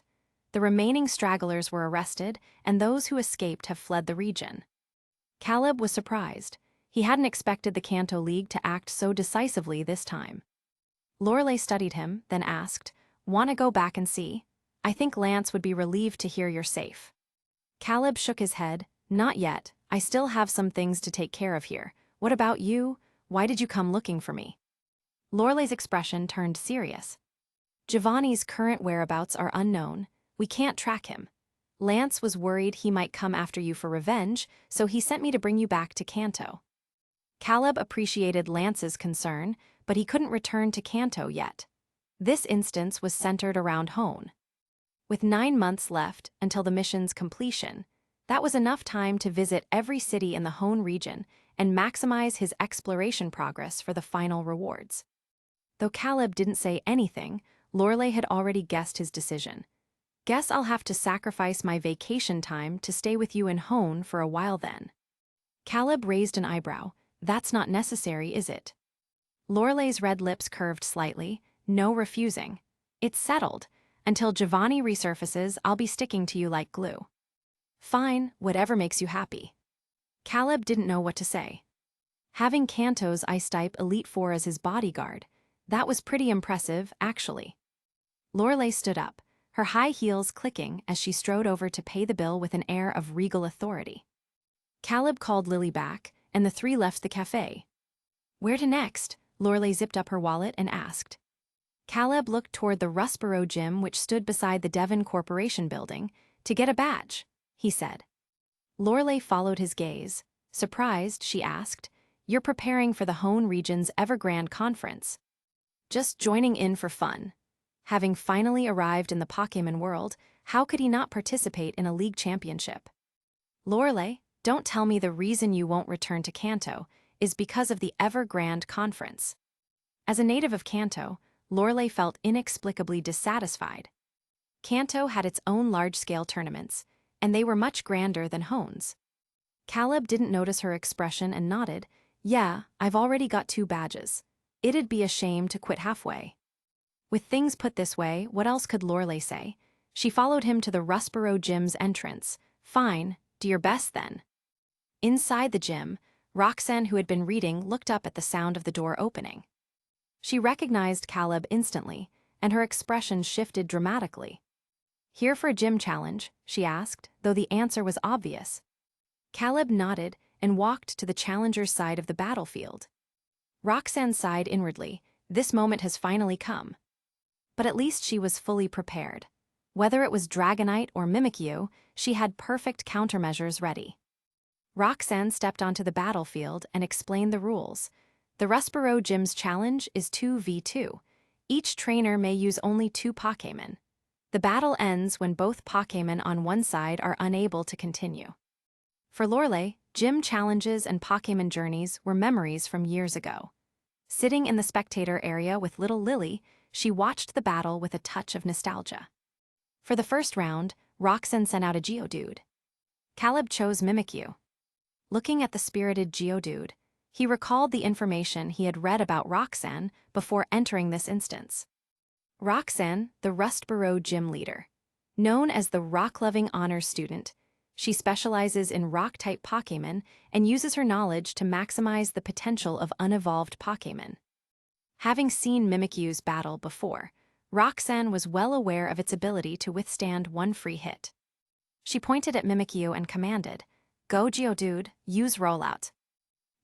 The remaining stragglers were arrested, and those who escaped have fled the region. Caleb was surprised. He hadn't expected the Kanto League to act so decisively this time. Lorelai studied him, then asked, Want to go back and see? I think Lance would be relieved to hear you're safe. Caleb shook his head. Not yet. I still have some things to take care of here. What about you? Why did you come looking for me? Lorelai's expression turned serious. Giovanni's current whereabouts are unknown. We can't track him. Lance was worried he might come after you for revenge, so he sent me to bring you back to Kanto. Caleb appreciated Lance's concern, but he couldn't return to Kanto yet. This instance was centered around Hone. With 9 months left until the mission's completion, that was enough time to visit every city in the Hone region and maximize his exploration progress for the final rewards. Though Caleb didn't say anything, Lorelai had already guessed his decision. Guess I'll have to sacrifice my vacation time to stay with you in Hone for a while then. Caleb raised an eyebrow. That's not necessary, is it? Lorelai's red lips curved slightly. No refusing. It's settled. Until Giovanni resurfaces, I'll be sticking to you like glue. Fine, whatever makes you happy. Caleb didn't know what to say. Having Kanto's Ice-type Elite Four as his bodyguard, that was pretty impressive, actually. Lorelai stood up, her high heels clicking as she strode over to pay the bill with an air of regal authority. Caleb called Lily back, and the three left the cafe. Where to next? Lorelai zipped up her wallet and asked. Caleb looked toward the Rustboro gym which stood beside the Devon Corporation building. To get a badge, he said. Lorelai followed his gaze. Surprised, she asked, You're preparing for the Hone region's Evergrande conference. Just joining in for fun. Having finally arrived in the Pokémon world, how could he not participate in a league championship? Lorelai, don't tell me the reason you won't return to Kanto is because of the Evergrande conference. As a native of Kanto, Lorelai felt inexplicably dissatisfied. Kanto had its own large-scale tournaments, and they were much grander than Hone's. Caleb didn't notice her expression and nodded. Yeah, I've already got 2 badges. It'd be a shame to quit halfway. With things put this way, what else could Lorelai say? She followed him to the Rustboro gym's entrance. Fine, do your best then. Inside the gym, Roxanne, who had been reading, looked up at the sound of the door opening. She recognized Caleb instantly, and her expression shifted dramatically. Here for a gym challenge, she asked, though the answer was obvious. Caleb nodded and walked to the challenger's side of the battlefield. Roxanne sighed inwardly. This moment has finally come. But at least she was fully prepared. Whether it was Dragonite or Mimikyu, she had perfect countermeasures ready. Roxanne stepped onto the battlefield and explained the rules. The Rustboro Gym's challenge is 2v2. Each trainer may use only 2 Pokémon. The battle ends when both Pokémon on one side are unable to continue. For Lorelei, gym challenges and Pokémon journeys were memories from years ago. Sitting in the spectator area with little Lily, she watched the battle with a touch of nostalgia. For the first round, Roxanne sent out a Geodude. Caleb chose Mimikyu. Looking at the spirited Geodude, he recalled the information he had read about Roxanne before entering this instance. Roxanne, the Rustboro gym leader. Known as the rock-loving honors student, she specializes in rock-type Pokémon and uses her knowledge to maximize the potential of unevolved Pokémon. Having seen Mimikyu's battle before, Roxanne was well aware of its ability to withstand one free hit. She pointed at Mimikyu and commanded, "Go Geodude, use Rollout."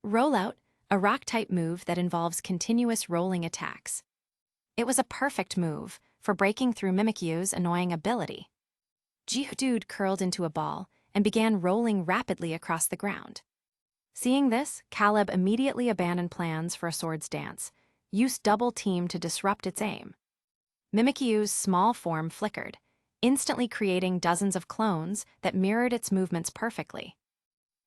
Rollout, a rock-type move that involves continuous rolling attacks. It was a perfect move for breaking through Mimikyu's annoying ability. Geodude curled into a ball and began rolling rapidly across the ground. Seeing this, Caleb immediately abandoned plans for a sword's dance, used double team to disrupt its aim. Mimikyu's small form flickered, instantly creating dozens of clones that mirrored its movements perfectly.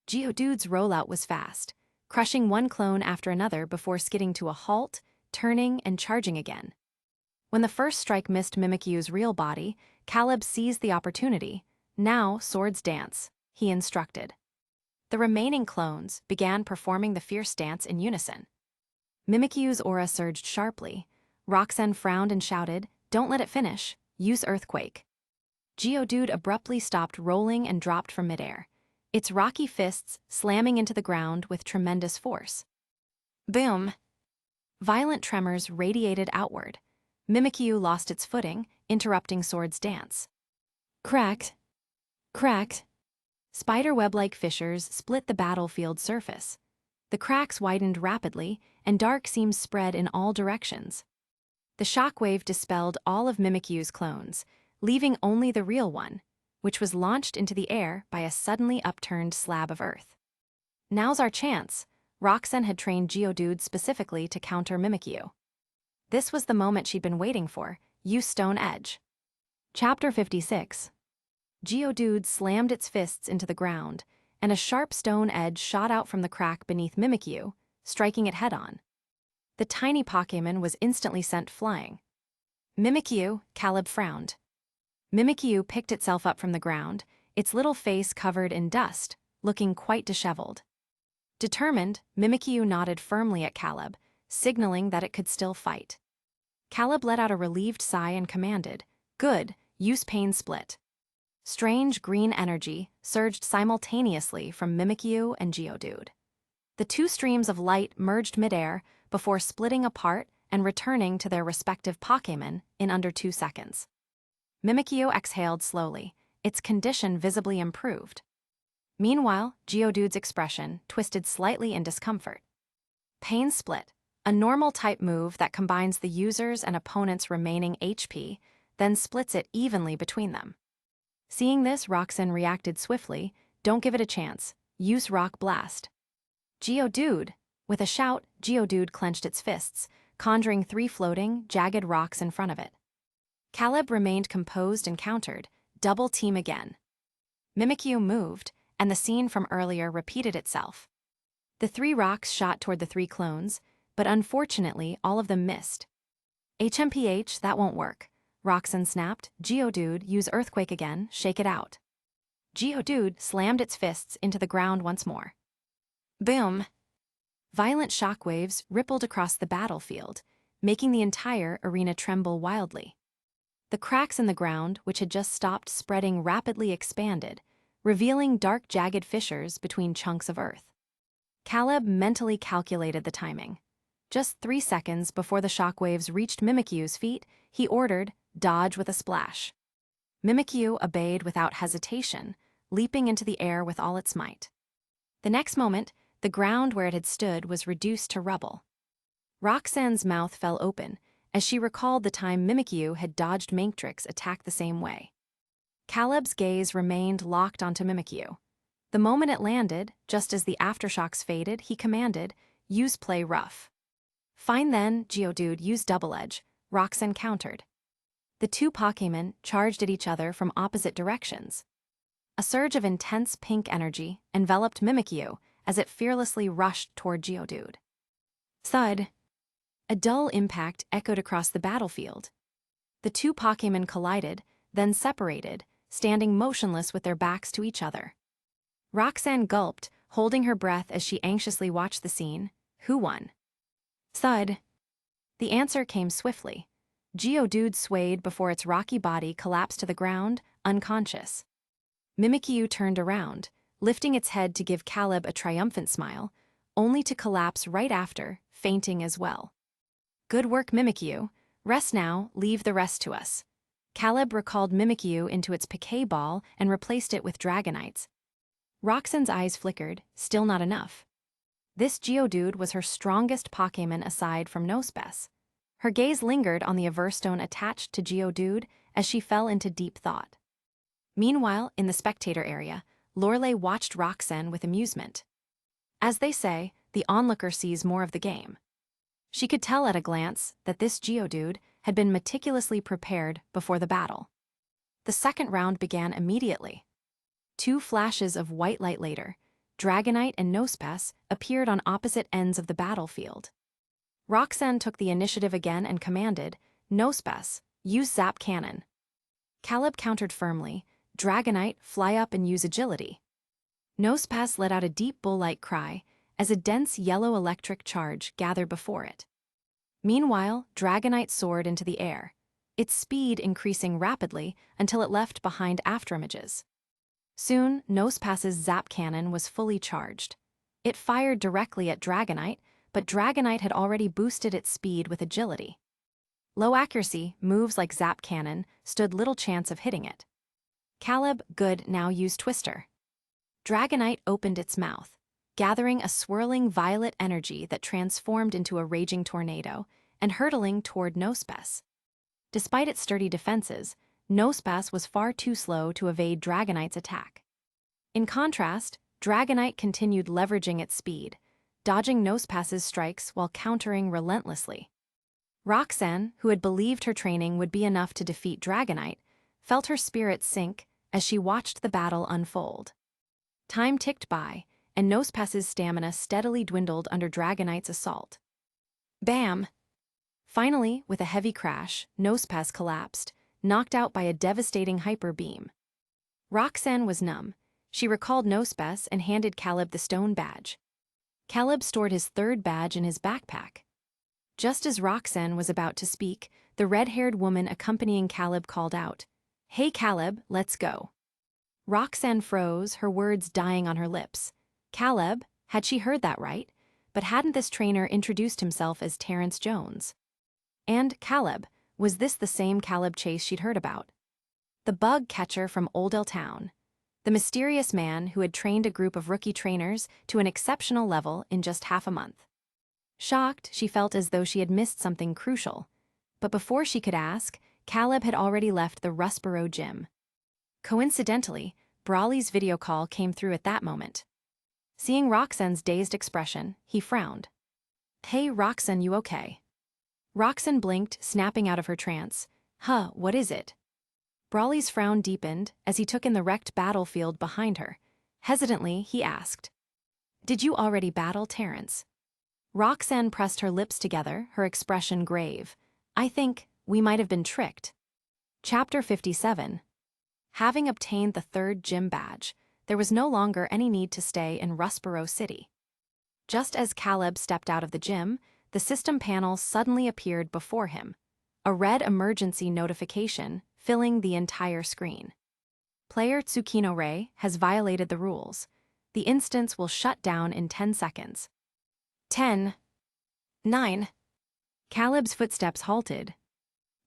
Geodude's rollout was fast, crushing one clone after another before skidding to a halt, turning and charging again. When the first strike missed Mimikyu's real body, Caleb seized the opportunity. "Now, swords dance," he instructed. The remaining clones began performing the fierce dance in unison. Mimikyu's aura surged sharply. Roxanne frowned and shouted, "Don't let it finish. Use Earthquake." Geodude abruptly stopped rolling and dropped from midair, its rocky fists slamming into the ground with tremendous force. Boom! Violent tremors radiated outward. Mimikyu lost its footing, interrupting Sword's dance. Cracked. Cracked. Spider-web-like fissures split the battlefield surface. The cracks widened rapidly, and dark seams spread in all directions. The shockwave dispelled all of Mimikyu's clones, leaving only the real one, which was launched into the air by a suddenly upturned slab of earth. Now's our chance. Roxanne had trained Geodude specifically to counter Mimikyu. This was the moment she'd been waiting for. Use Stone Edge. Chapter 56. Geodude slammed its fists into the ground, and a sharp stone edge shot out from the crack beneath Mimikyu, striking it head-on. The tiny Pokémon was instantly sent flying. "Mimikyu," Caleb frowned. Mimikyu picked itself up from the ground, its little face covered in dust, looking quite disheveled. Determined, Mimikyu nodded firmly at Caleb, signaling that it could still fight. Caleb let out a relieved sigh and commanded, "Good, use Pain Split." Strange green energy surged simultaneously from Mimikyu and Geodude. The two streams of light merged midair before splitting apart and returning to their respective Pokémon in under 2 seconds. Mimikyu exhaled slowly, its condition visibly improved. Meanwhile, Geodude's expression twisted slightly in discomfort. Pain Split, a normal-type move that combines the user's and opponent's remaining HP, then splits it evenly between them. Seeing this, Roxanne reacted swiftly. "Don't give it a chance. Use Rock Blast." "Geodude!" With a shout, Geodude clenched its fists, conjuring 3 floating, jagged rocks in front of it. Caleb remained composed and countered, "Double team again." Mimikyu moved, and the scene from earlier repeated itself. The 3 rocks shot toward the 3 clones, but unfortunately all of them missed. "HMPH, that won't work," Roxanne snapped. "Geodude, use Earthquake again, shake it out." Geodude slammed its fists into the ground once more. Boom! Violent shockwaves rippled across the battlefield, making the entire arena tremble wildly. The cracks in the ground, which had just stopped spreading, rapidly expanded, revealing dark, jagged fissures between chunks of earth. Caleb mentally calculated the timing. Just 3 seconds before the shockwaves reached Mimikyu's feet, he ordered, "Dodge with a splash." Mimikyu obeyed without hesitation, leaping into the air with all its might. The next moment, the ground where it had stood was reduced to rubble. Roxanne's mouth fell open as she recalled the time Mimikyu had dodged Matrix attack the same way. Caleb's gaze remained locked onto Mimikyu. The moment it landed, just as the aftershocks faded, he commanded, "Use Play Rough." "Fine then, Geodude, use Double Edge," Roxanne countered. The two Pokémon charged at each other from opposite directions. A surge of intense pink energy enveloped Mimikyu as it fearlessly rushed toward Geodude. Thud! A dull impact echoed across the battlefield. The two Pokémon collided, then separated, standing motionless with their backs to each other. Roxanne gulped, holding her breath as she anxiously watched the scene. Who won? Thud! The answer came swiftly. Geodude swayed before its rocky body collapsed to the ground, unconscious. Mimikyu turned around, lifting its head to give Caleb a triumphant smile, only to collapse right after, fainting as well. Good work, Mimikyu. Rest now, leave the rest to us. Caleb recalled Mimikyu into its Piquet ball and replaced it with Dragonites. Roxanne's eyes flickered, still not enough. This Geodude was her strongest Pokémon aside from Nosepass. Her gaze lingered on the Everstone attached to Geodude as she fell into deep thought. Meanwhile, in the spectator area, Lorelei watched Roxanne with amusement. As they say, the onlooker sees more of the game. She could tell at a glance that this Geodude had been meticulously prepared before the battle. The second round began immediately. 2 flashes of white light later, Dragonite and Nosepass appeared on opposite ends of the battlefield. Roxanne took the initiative again and commanded, Nosepass, use Zap Cannon. Caleb countered firmly, Dragonite, fly up and use agility. Nosepass let out a deep bull-like cry as a dense yellow electric charge gathered before it. Meanwhile, Dragonite soared into the air, its speed increasing rapidly until it left behind afterimages. Soon, Nosepass's Zap Cannon was fully charged. It fired directly at Dragonite, but Dragonite had already boosted its speed with agility. Low accuracy moves like Zap Cannon stood little chance of hitting it. Caleb, good, now used Twister. Dragonite opened its mouth, gathering a swirling violet energy that transformed into a raging tornado and hurtling toward Nosepass. Despite its sturdy defenses, Nosepass was far too slow to evade Dragonite's attack. In contrast, Dragonite continued leveraging its speed, dodging Nosepass's strikes while countering relentlessly. Roxanne, who had believed her training would be enough to defeat Dragonite, felt her spirit sink as she watched the battle unfold. Time ticked by, and Nosepass's stamina steadily dwindled under Dragonite's assault. Bam! Finally, with a heavy crash, Nosepass collapsed, knocked out by a devastating hyper beam. Roxanne was numb. She recalled Nosepass and handed Caleb the stone badge. Caleb stored his third badge in his backpack. Just as Roxanne was about to speak, the red-haired woman accompanying Caleb called out, "Hey Caleb, let's go." Roxanne froze, her words dying on her lips. Caleb, had she heard that right? But hadn't this trainer introduced himself as Terrence Jones? And Caleb, was this the same Caleb Chase she'd heard about? The bug catcher from Oldell Town. The mysterious man who had trained a group of rookie trainers to an exceptional level in just half a month. Shocked, she felt as though she had missed something crucial. But before she could ask, Caleb had already left the Rustboro gym. Coincidentally, Brawley's video call came through at that moment. Seeing Roxanne's dazed expression, he frowned. "Hey Roxanne, you okay?" Roxanne blinked, snapping out of her trance. "Huh, what is it?" Brawley's frown deepened as he took in the wrecked battlefield behind her. Hesitantly, he asked, "Did you already battle Terrence?" Roxanne pressed her lips together, her expression grave. "I think we might have been tricked." Chapter 57. Having obtained the third gym badge, there was no longer any need to stay in Rustboro City. Just as Caleb stepped out of the gym, the system panel suddenly appeared before him, a red emergency notification filling the entire screen. Player Tsukino Ray has violated the rules. The instance will shut down in 10 seconds. 10. 9. Caleb's footsteps halted.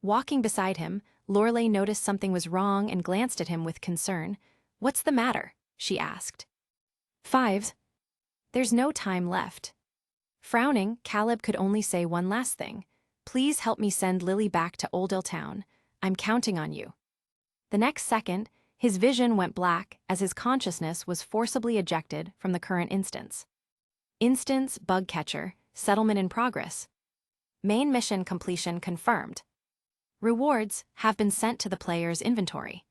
Walking beside him, Lorelei noticed something was wrong and glanced at him with concern. "What's the matter?" she asked. 5. There's no time left. Frowning, Caleb could only say one last thing. "Please help me send Lily back to Oldell Town. I'm counting on you." The next second, his vision went black as his consciousness was forcibly ejected from the current instance. Instance bug catcher, settlement in progress. Main mission completion confirmed. Rewards have been sent to the player's inventory.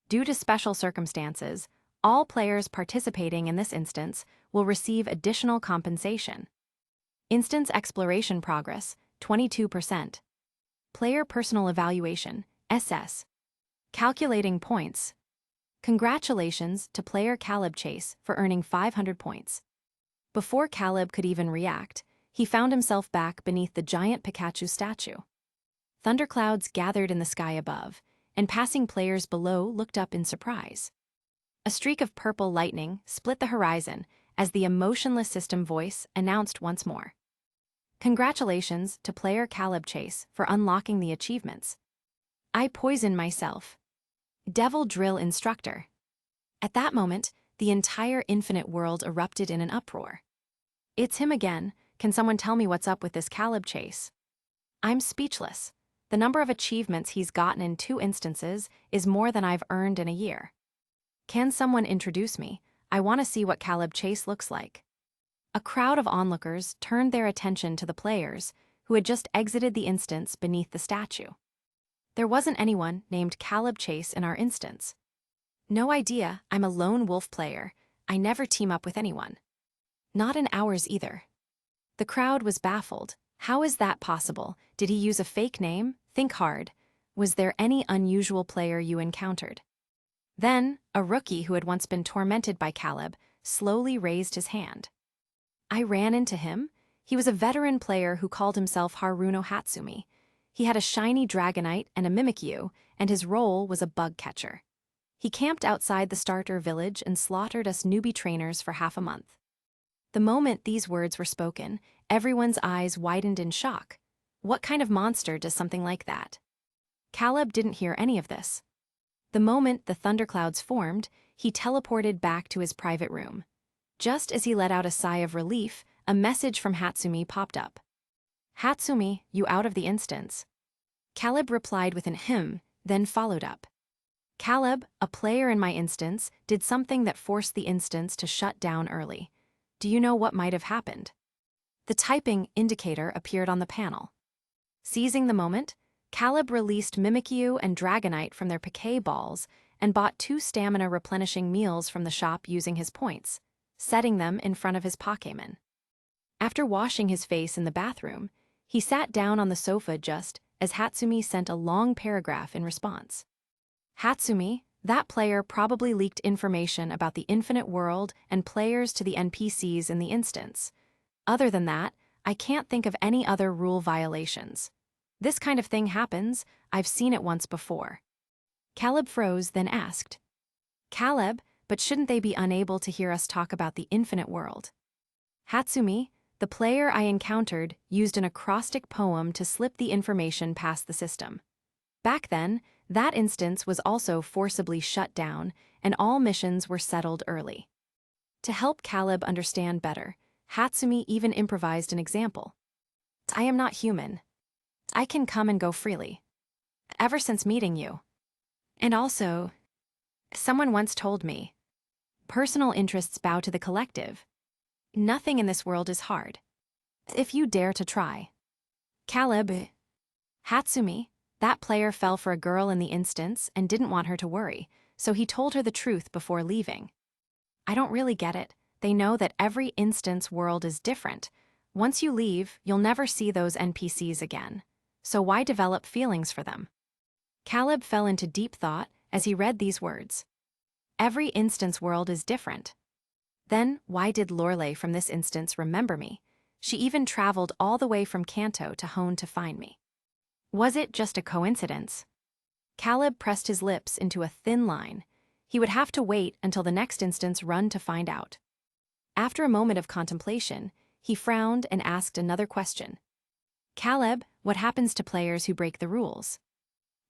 Due to special circumstances, all players participating in this instance will receive additional compensation. Instance exploration progress, 22%. Player personal evaluation, SS. Calculating points. Congratulations to player Caleb Chase for earning 500 points. Before Caleb could even react, he found himself back beneath the giant Pikachu statue. Thunderclouds gathered in the sky above, and passing players below looked up in surprise. A streak of purple lightning split the horizon as the emotionless system voice announced once more. Congratulations to player Caleb Chase for unlocking the achievements. I poison myself. Devil Drill Instructor. At that moment, the entire infinite world erupted in an uproar. It's him again. Can someone tell me what's up with this Caleb Chase? I'm speechless. The number of achievements he's gotten in 2 instances is more than I've earned in a year. Can someone introduce me? I want to see what Caleb Chase looks like. A crowd of onlookers turned their attention to the players who had just exited the instance beneath the statue. There wasn't anyone named Caleb Chase in our instance. No idea, I'm a lone wolf player. I never team up with anyone. Not in ours either. The crowd was baffled. How is that possible? Did he use a fake name? Think hard. Was there any unusual player you encountered? Then, a rookie who had once been tormented by Caleb slowly raised his hand. I ran into him. He was a veteran player who called himself Haruno Hatsumi. He had a shiny Dragonite and a Mimikyu, and his role was a bug catcher. He camped outside the starter village and slaughtered us newbie trainers for half a month. The moment these words were spoken, everyone's eyes widened in shock. What kind of monster does something like that? Caleb didn't hear any of this. The moment the thunderclouds formed, he teleported back to his private room. Just as he let out a sigh of relief, a message from Hatsumi popped up. Hatsumi, you out of the instance. Caleb replied with an "him," then followed up. Caleb, a player in my instance, did something that forced the instance to shut down early. Do you know what might have happened? The typing indicator appeared on the panel. Seizing the moment, Caleb released Mimikyu and Dragonite from their Poké balls and bought 2 stamina-replenishing meals from the shop using his points, setting them in front of his Pokémon. After washing his face in the bathroom, he sat down on the sofa just as Hatsumi sent a long paragraph in response. Hatsumi, that player probably leaked information about the infinite world and players to the NPCs in the instance. Other than that, I can't think of any other rule violations. This kind of thing happens, I've seen it once before. Caleb froze, then asked, Caleb, but shouldn't they be unable to hear us talk about the infinite world? Hatsumi, the player I encountered, used an acrostic poem to slip the information past the system. Back then, that instance was also forcibly shut down, and all missions were settled early. To help Caleb understand better, Hatsumi even improvised an example. I am not human. I can come and go freely. Ever since meeting you. And also, someone once told me, personal interests bow to the collective. Nothing in this world is hard. If you dare to try. Caleb. Hatsumi, that player fell for a girl in the instance and didn't want her to worry, so he told her the truth before leaving. I don't really get it. They know that every instance world is different. Once you leave, you'll never see those NPCs again. So why develop feelings for them? Caleb fell into deep thought as he read these words. Every instance world is different. Then, why did Lorelei from this instance remember me? She even traveled all the way from Kanto to Hone to find me. Was it just a coincidence? Caleb pressed his lips into a thin line. He would have to wait until the next instance run to find out. After a moment of contemplation, he frowned and asked another question. Caleb, what happens to players who break the rules?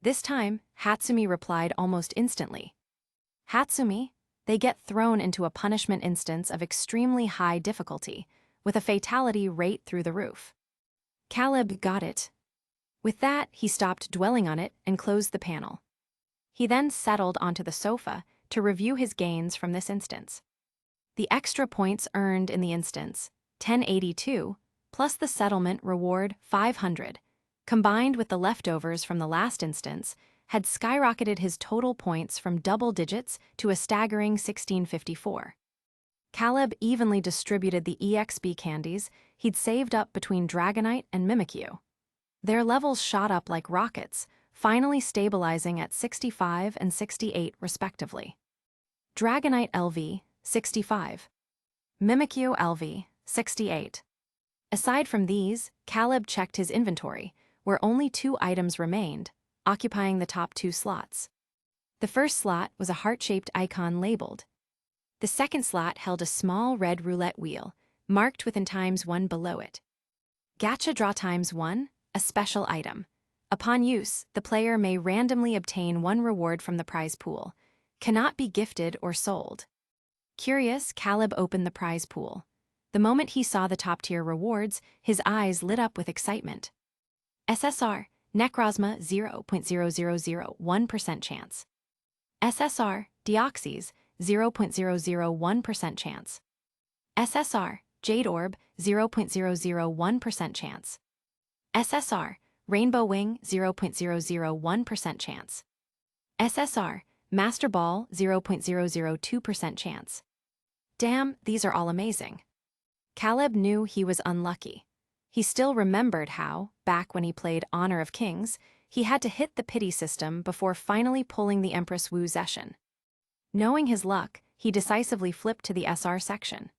This time, Hatsumi replied almost instantly. Hatsumi, they get thrown into a punishment instance of extremely high difficulty, with a fatality rate through the roof. Caleb got it. With that, he stopped dwelling on it and closed the panel. He then settled onto the sofa to review his gains from this instance. The extra points earned in the instance, 1082, plus the settlement reward, 500, combined with the leftovers from the last instance, had skyrocketed his total points from double digits to a staggering 1654. Caleb evenly distributed the EXP candies he'd saved up between Dragonite and Mimikyu. Their levels shot up like rockets, finally stabilizing at 65 and 68 respectively. Dragonite LV, 65. Mimikyu LV, 68. Aside from these, Caleb checked his inventory, where only 2 items remained, occupying the top 2 slots. The first slot was a heart-shaped icon labeled. The second slot held a small red roulette wheel, marked with ×1 below it. Gacha Draw ×1, a special item. Upon use, the player may randomly obtain 1 reward from the prize pool. Cannot be gifted or sold. Curious, Caleb opened the prize pool. The moment he saw the top-tier rewards, his eyes lit up with excitement. SSR, Necrozma 0.0001% chance. SSR, Deoxys, 0.001% chance. SSR, Jade Orb, 0.001% chance. SSR, Rainbow Wing, 0.001% chance. SSR, Master Ball, 0.002% chance. Damn, these are all amazing. Caleb knew he was unlucky. He still remembered how, back when he played Honor of Kings, he had to hit the pity system before finally pulling the Empress Wu Zeshan. Knowing his luck, he decisively flipped to the SR section.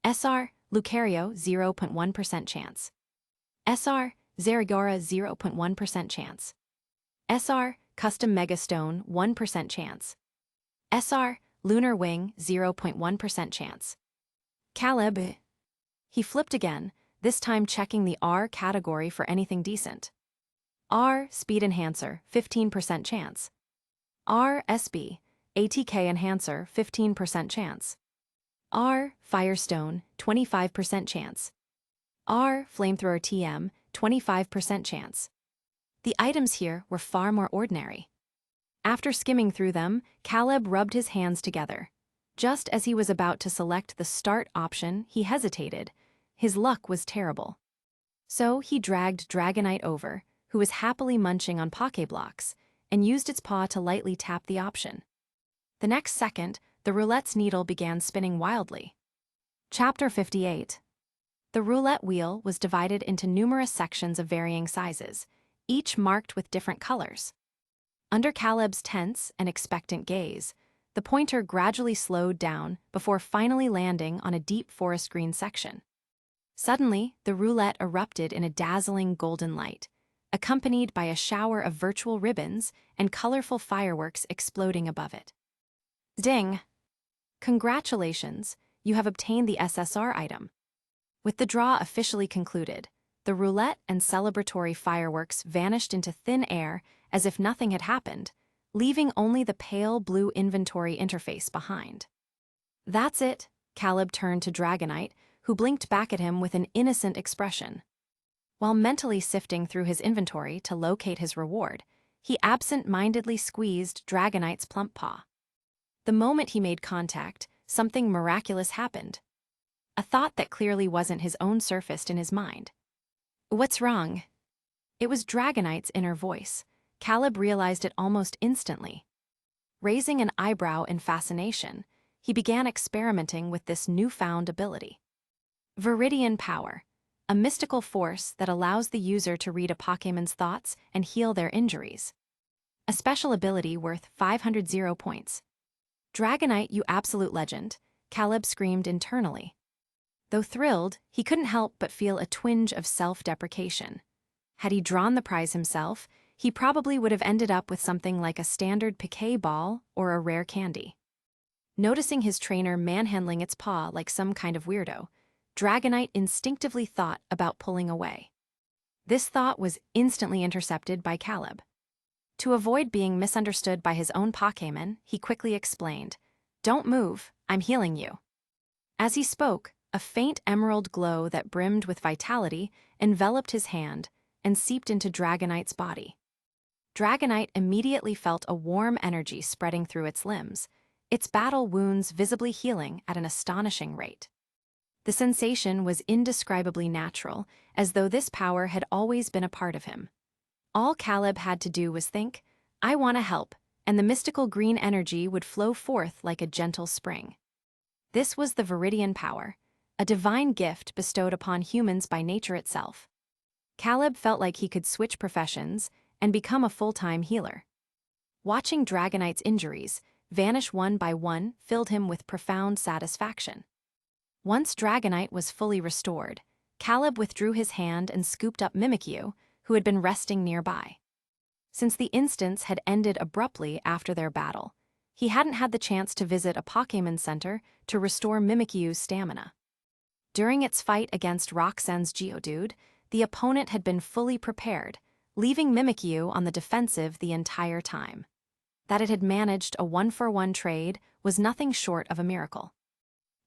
SR, Lucario, 0.1% chance. SR, Zaragora, 0.1% chance. SR, Custom Mega Stone, 1% chance. SR, Lunar Wing, 0.1% chance. Caleb. He flipped again, this time checking the R category for anything decent. R, Speed Enhancer, 15% chance. R, SB, ATK Enhancer, 15% chance. R, Firestone, 25% chance. R, Flamethrower TM, 25% chance. The items here were far more ordinary. After skimming through them, Caleb rubbed his hands together. Just as he was about to select the Start option, he hesitated. His luck was terrible. So he dragged Dragonite over, who was happily munching on Pokéblocks, and used its paw to lightly tap the option. The next second, the roulette's needle began spinning wildly. Chapter 58. The roulette wheel was divided into numerous sections of varying sizes, each marked with different colors. Under Caleb's tense and expectant gaze, the pointer gradually slowed down before finally landing on a deep forest green section. Suddenly, the roulette erupted in a dazzling golden light, accompanied by a shower of virtual ribbons and colorful fireworks exploding above it. Ding! Congratulations, you have obtained the SSR item. With the draw officially concluded, the roulette and celebratory fireworks vanished into thin air as if nothing had happened, leaving only the pale blue inventory interface behind. That's it, Caleb turned to Dragonite, who blinked back at him with an innocent expression. While mentally sifting through his inventory to locate his reward, he absent-mindedly squeezed Dragonite's plump paw. The moment he made contact, something miraculous happened. A thought that clearly wasn't his own surfaced in his mind. What's wrong? It was Dragonite's inner voice. Caleb realized it almost instantly. Raising an eyebrow in fascination, he began experimenting with this newfound ability. Viridian Power, a mystical force that allows the user to read a Pokémon's thoughts and heal their injuries. A special ability worth 500 points. Dragonite, you absolute legend, Caleb screamed internally. Though thrilled, he couldn't help but feel a twinge of self-deprecation. Had he drawn the prize himself, he probably would have ended up with something like a standard piquet ball or a rare candy. Noticing his trainer manhandling its paw like some kind of weirdo, Dragonite instinctively thought about pulling away. This thought was instantly intercepted by Caleb. To avoid being misunderstood by his own Pokémon, he quickly explained, "Don't move, I'm healing you." As he spoke, a faint emerald glow that brimmed with vitality enveloped his hand and seeped into Dragonite's body. Dragonite immediately felt a warm energy spreading through its limbs, its battle wounds visibly healing at an astonishing rate. The sensation was indescribably natural, as though this power had always been a part of him. All Caleb had to do was think, "I want to help," and the mystical green energy would flow forth like a gentle spring. This was the Viridian Power, a divine gift bestowed upon humans by nature itself. Caleb felt like he could switch professions and become a full-time healer. Watching Dragonite's injuries vanish one by one filled him with profound satisfaction. Once Dragonite was fully restored, Caleb withdrew his hand and scooped up Mimikyu, who had been resting nearby. Since the instance had ended abruptly after their battle, he hadn't had the chance to visit a Pokémon Center to restore Mimikyu's stamina. During its fight against Roxanne's Geodude, the opponent had been fully prepared, leaving Mimikyu on the defensive the entire time. That it had managed a one-for-one trade was nothing short of a miracle.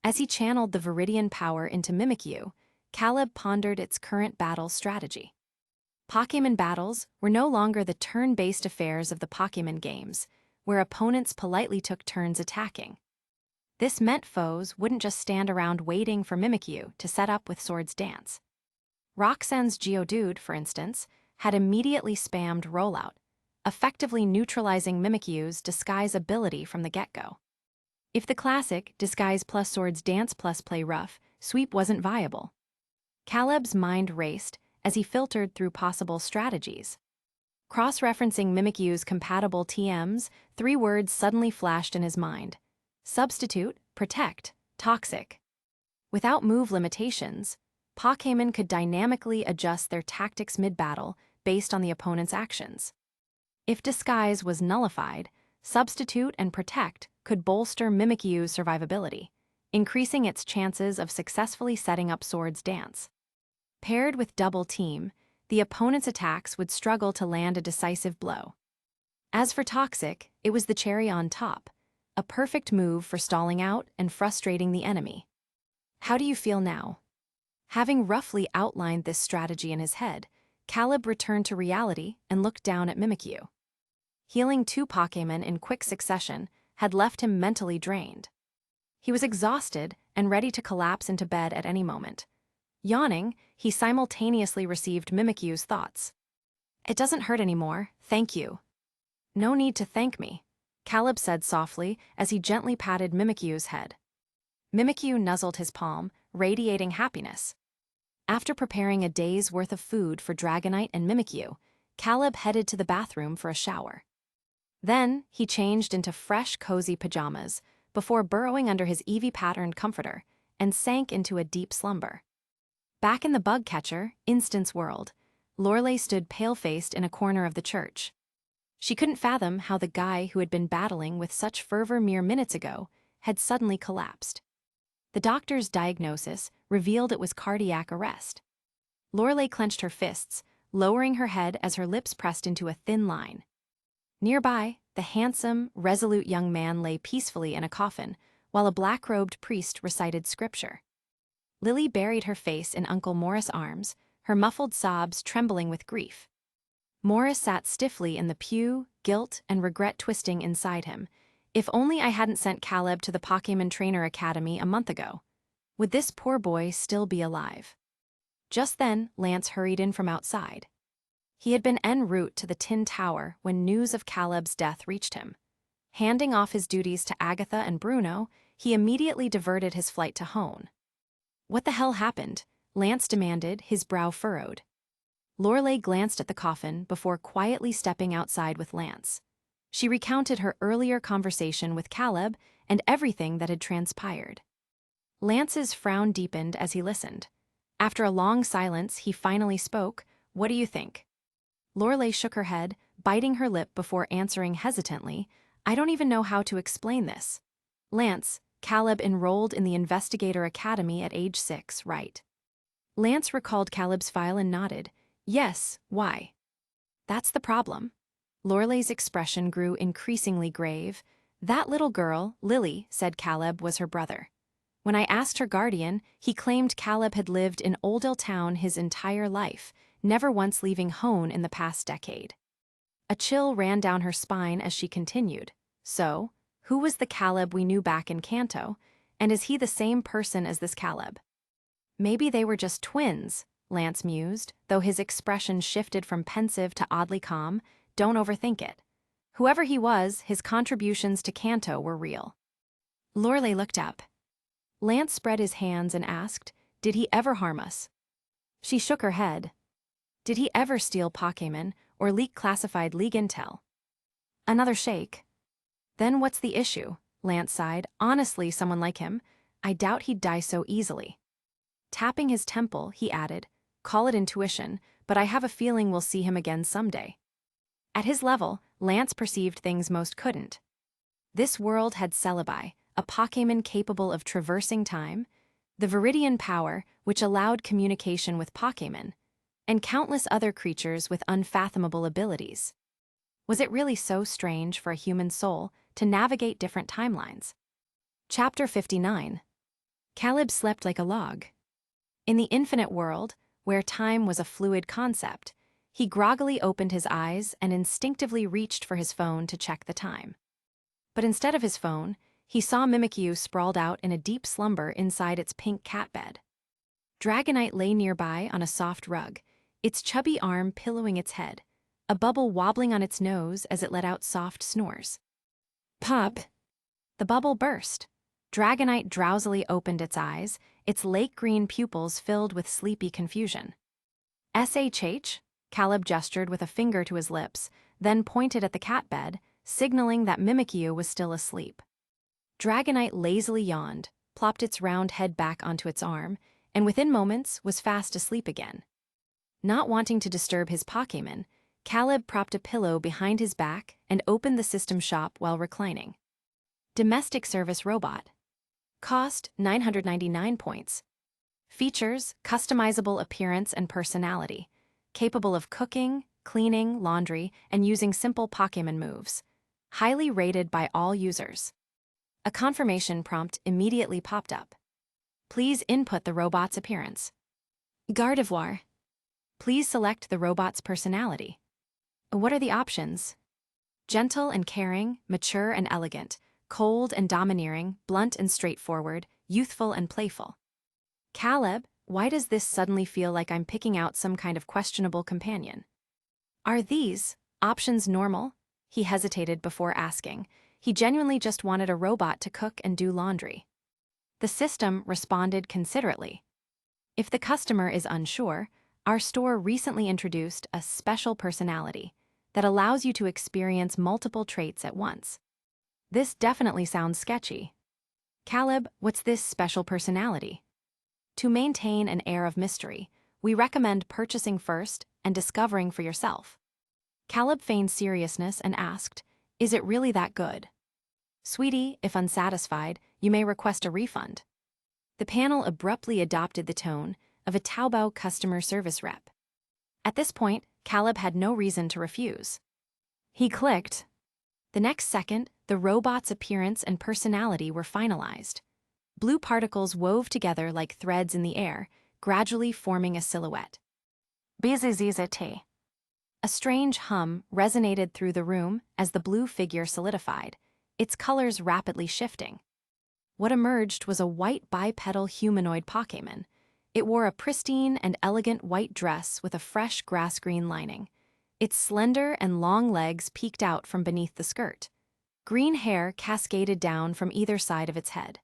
As he channeled the Viridian Power into Mimikyu, Caleb pondered its current battle strategy. Pokémon battles were no longer the turn-based affairs of the Pokémon games, where opponents politely took turns attacking. This meant foes wouldn't just stand around waiting for Mimikyu to set up with Swords Dance. Roxanne's Geodude, for instance, had immediately spammed Rollout, effectively neutralizing Mimikyu's disguise ability from the get-go. If the classic Disguise plus Swords Dance plus Play Rough sweep wasn't viable, Caleb's mind raced as he filtered through possible strategies. Cross-referencing Mimikyu's compatible TMs, 3 words suddenly flashed in his mind: Substitute, Protect, Toxic. Without move limitations, Pokémon could dynamically adjust their tactics mid-battle based on the opponent's actions. If Disguise was nullified, Substitute and Protect could bolster Mimikyu's survivability, increasing its chances of successfully setting up Swords Dance. Paired with Double Team, the opponent's attacks would struggle to land a decisive blow. As for Toxic, it was the cherry on top, a perfect move for stalling out and frustrating the enemy. How do you feel now? Having roughly outlined this strategy in his head, Caleb returned to reality and looked down at Mimikyu. Healing 2 Pokémon in quick succession had left him mentally drained. He was exhausted and ready to collapse into bed at any moment. Yawning, he simultaneously received Mimikyu's thoughts. "It doesn't hurt anymore, thank you." "No need to thank me," Caleb said softly as he gently patted Mimikyu's head. Mimikyu nuzzled his palm, radiating happiness. After preparing a day's worth of food for Dragonite and Mimikyu, Caleb headed to the bathroom for a shower. Then, he changed into fresh, cozy pajamas before burrowing under his Eevee-patterned comforter and sank into a deep slumber. Back in the bug catcher, Instance world, Lorelei stood pale-faced in a corner of the church. She couldn't fathom how the guy who had been battling with such fervor mere minutes ago had suddenly collapsed. The doctor's diagnosis revealed it was cardiac arrest. Lorelei clenched her fists, lowering her head as her lips pressed into a thin line. Nearby, the handsome, resolute young man lay peacefully in a coffin, while a black-robed priest recited scripture. Lily buried her face in Uncle Morris' arms, her muffled sobs trembling with grief. Morris sat stiffly in the pew, guilt and regret twisting inside him. If only I hadn't sent Caleb to the Pokémon Trainer Academy a month ago. Would this poor boy still be alive? Just then, Lance hurried in from outside. He had been en route to the Tin Tower when news of Caleb's death reached him. Handing off his duties to Agatha and Bruno, he immediately diverted his flight to Hone. "What the hell happened?" Lance demanded, his brow furrowed. Lorelei glanced at the coffin before quietly stepping outside with Lance. She recounted her earlier conversation with Caleb and everything that had transpired. Lance's frown deepened as he listened. After a long silence, he finally spoke. "What do you think?" Lorelei shook her head, biting her lip before answering hesitantly, "I don't even know how to explain this. Lance, Caleb enrolled in the Investigator Academy at age 6, right?" Lance recalled Caleb's file and nodded. "Yes, why?" "That's the problem." Lorelei's expression grew increasingly grave. "That little girl, Lily, said Caleb was her brother. When I asked her guardian, he claimed Caleb had lived in Oldale Town his entire life, never once leaving Hone in the past decade." A chill ran down her spine as she continued. "So, who was the Caleb we knew back in Kanto, and is he the same person as this Caleb?" Maybe they were just twins, Lance mused, though his expression shifted from pensive to oddly calm. Don't overthink it. Whoever he was, his contributions to Kanto were real. Lorelei looked up. Lance spread his hands and asked, "Did he ever harm us?" She shook her head. "Did he ever steal Pokémon or leak classified League intel?" Another shake. "Then what's the issue?" Lance sighed. "Honestly, someone like him, I doubt he'd die so easily." Tapping his temple, he added, "Call it intuition, but I have a feeling we'll see him again someday." At his level, Lance perceived things most couldn't. This world had Celebi, a Pokémon capable of traversing time, the Viridian Power, which allowed communication with Pokémon, and countless other creatures with unfathomable abilities. Was it really so strange for a human soul to navigate different timelines? Chapter 59. Caleb slept like a log. In the infinite world, where time was a fluid concept, he groggily opened his eyes and instinctively reached for his phone to check the time. But instead of his phone, he saw Mimikyu sprawled out in a deep slumber inside its pink cat bed. Dragonite lay nearby on a soft rug, its chubby arm pillowing its head, a bubble wobbling on its nose as it let out soft snores. "Pop!" The bubble burst. Dragonite drowsily opened its eyes, its lake-green pupils filled with sleepy confusion. "SHH?" Caleb gestured with a finger to his lips, then pointed at the cat bed, signaling that Mimikyu was still asleep. Dragonite lazily yawned, plopped its round head back onto its arm, and within moments was fast asleep again. Not wanting to disturb his Pokémon, Caleb propped a pillow behind his back and opened the system shop while reclining. Domestic service robot. Cost 999 points. Features: customizable appearance and personality, capable of cooking, cleaning, laundry, and using simple Pokémon moves. Highly rated by all users. A confirmation prompt immediately popped up. Please input the robot's appearance. Gardevoir. Please select the robot's personality. What are the options? Gentle and caring, mature and elegant, cold and domineering, blunt and straightforward, youthful and playful. Caleb, why does this suddenly feel like I'm picking out some kind of questionable companion? Are these options normal? He hesitated before asking. He genuinely just wanted a robot to cook and do laundry. The system responded considerately. If the customer is unsure, our store recently introduced a special personality that allows you to experience multiple traits at once. This definitely sounds sketchy. Caleb, what's this special personality? To maintain an air of mystery, we recommend purchasing first and discovering for yourself. Caleb feigned seriousness and asked, "Is it really that good?" Sweetie, if unsatisfied, you may request a refund. The panel abruptly adopted the tone of a Taobao customer service rep. At this point, Caleb had no reason to refuse. He clicked. The next second, the robot's appearance and personality were finalized. Blue particles wove together like threads in the air, gradually forming a silhouette. BZZZT. A strange hum resonated through the room as the blue figure solidified, its colors rapidly shifting. What emerged was a white bipedal humanoid Pokémon. It wore a pristine and elegant white dress with a fresh grass-green lining. Its slender and long legs peeked out from beneath the skirt. Green hair cascaded down from either side of its head.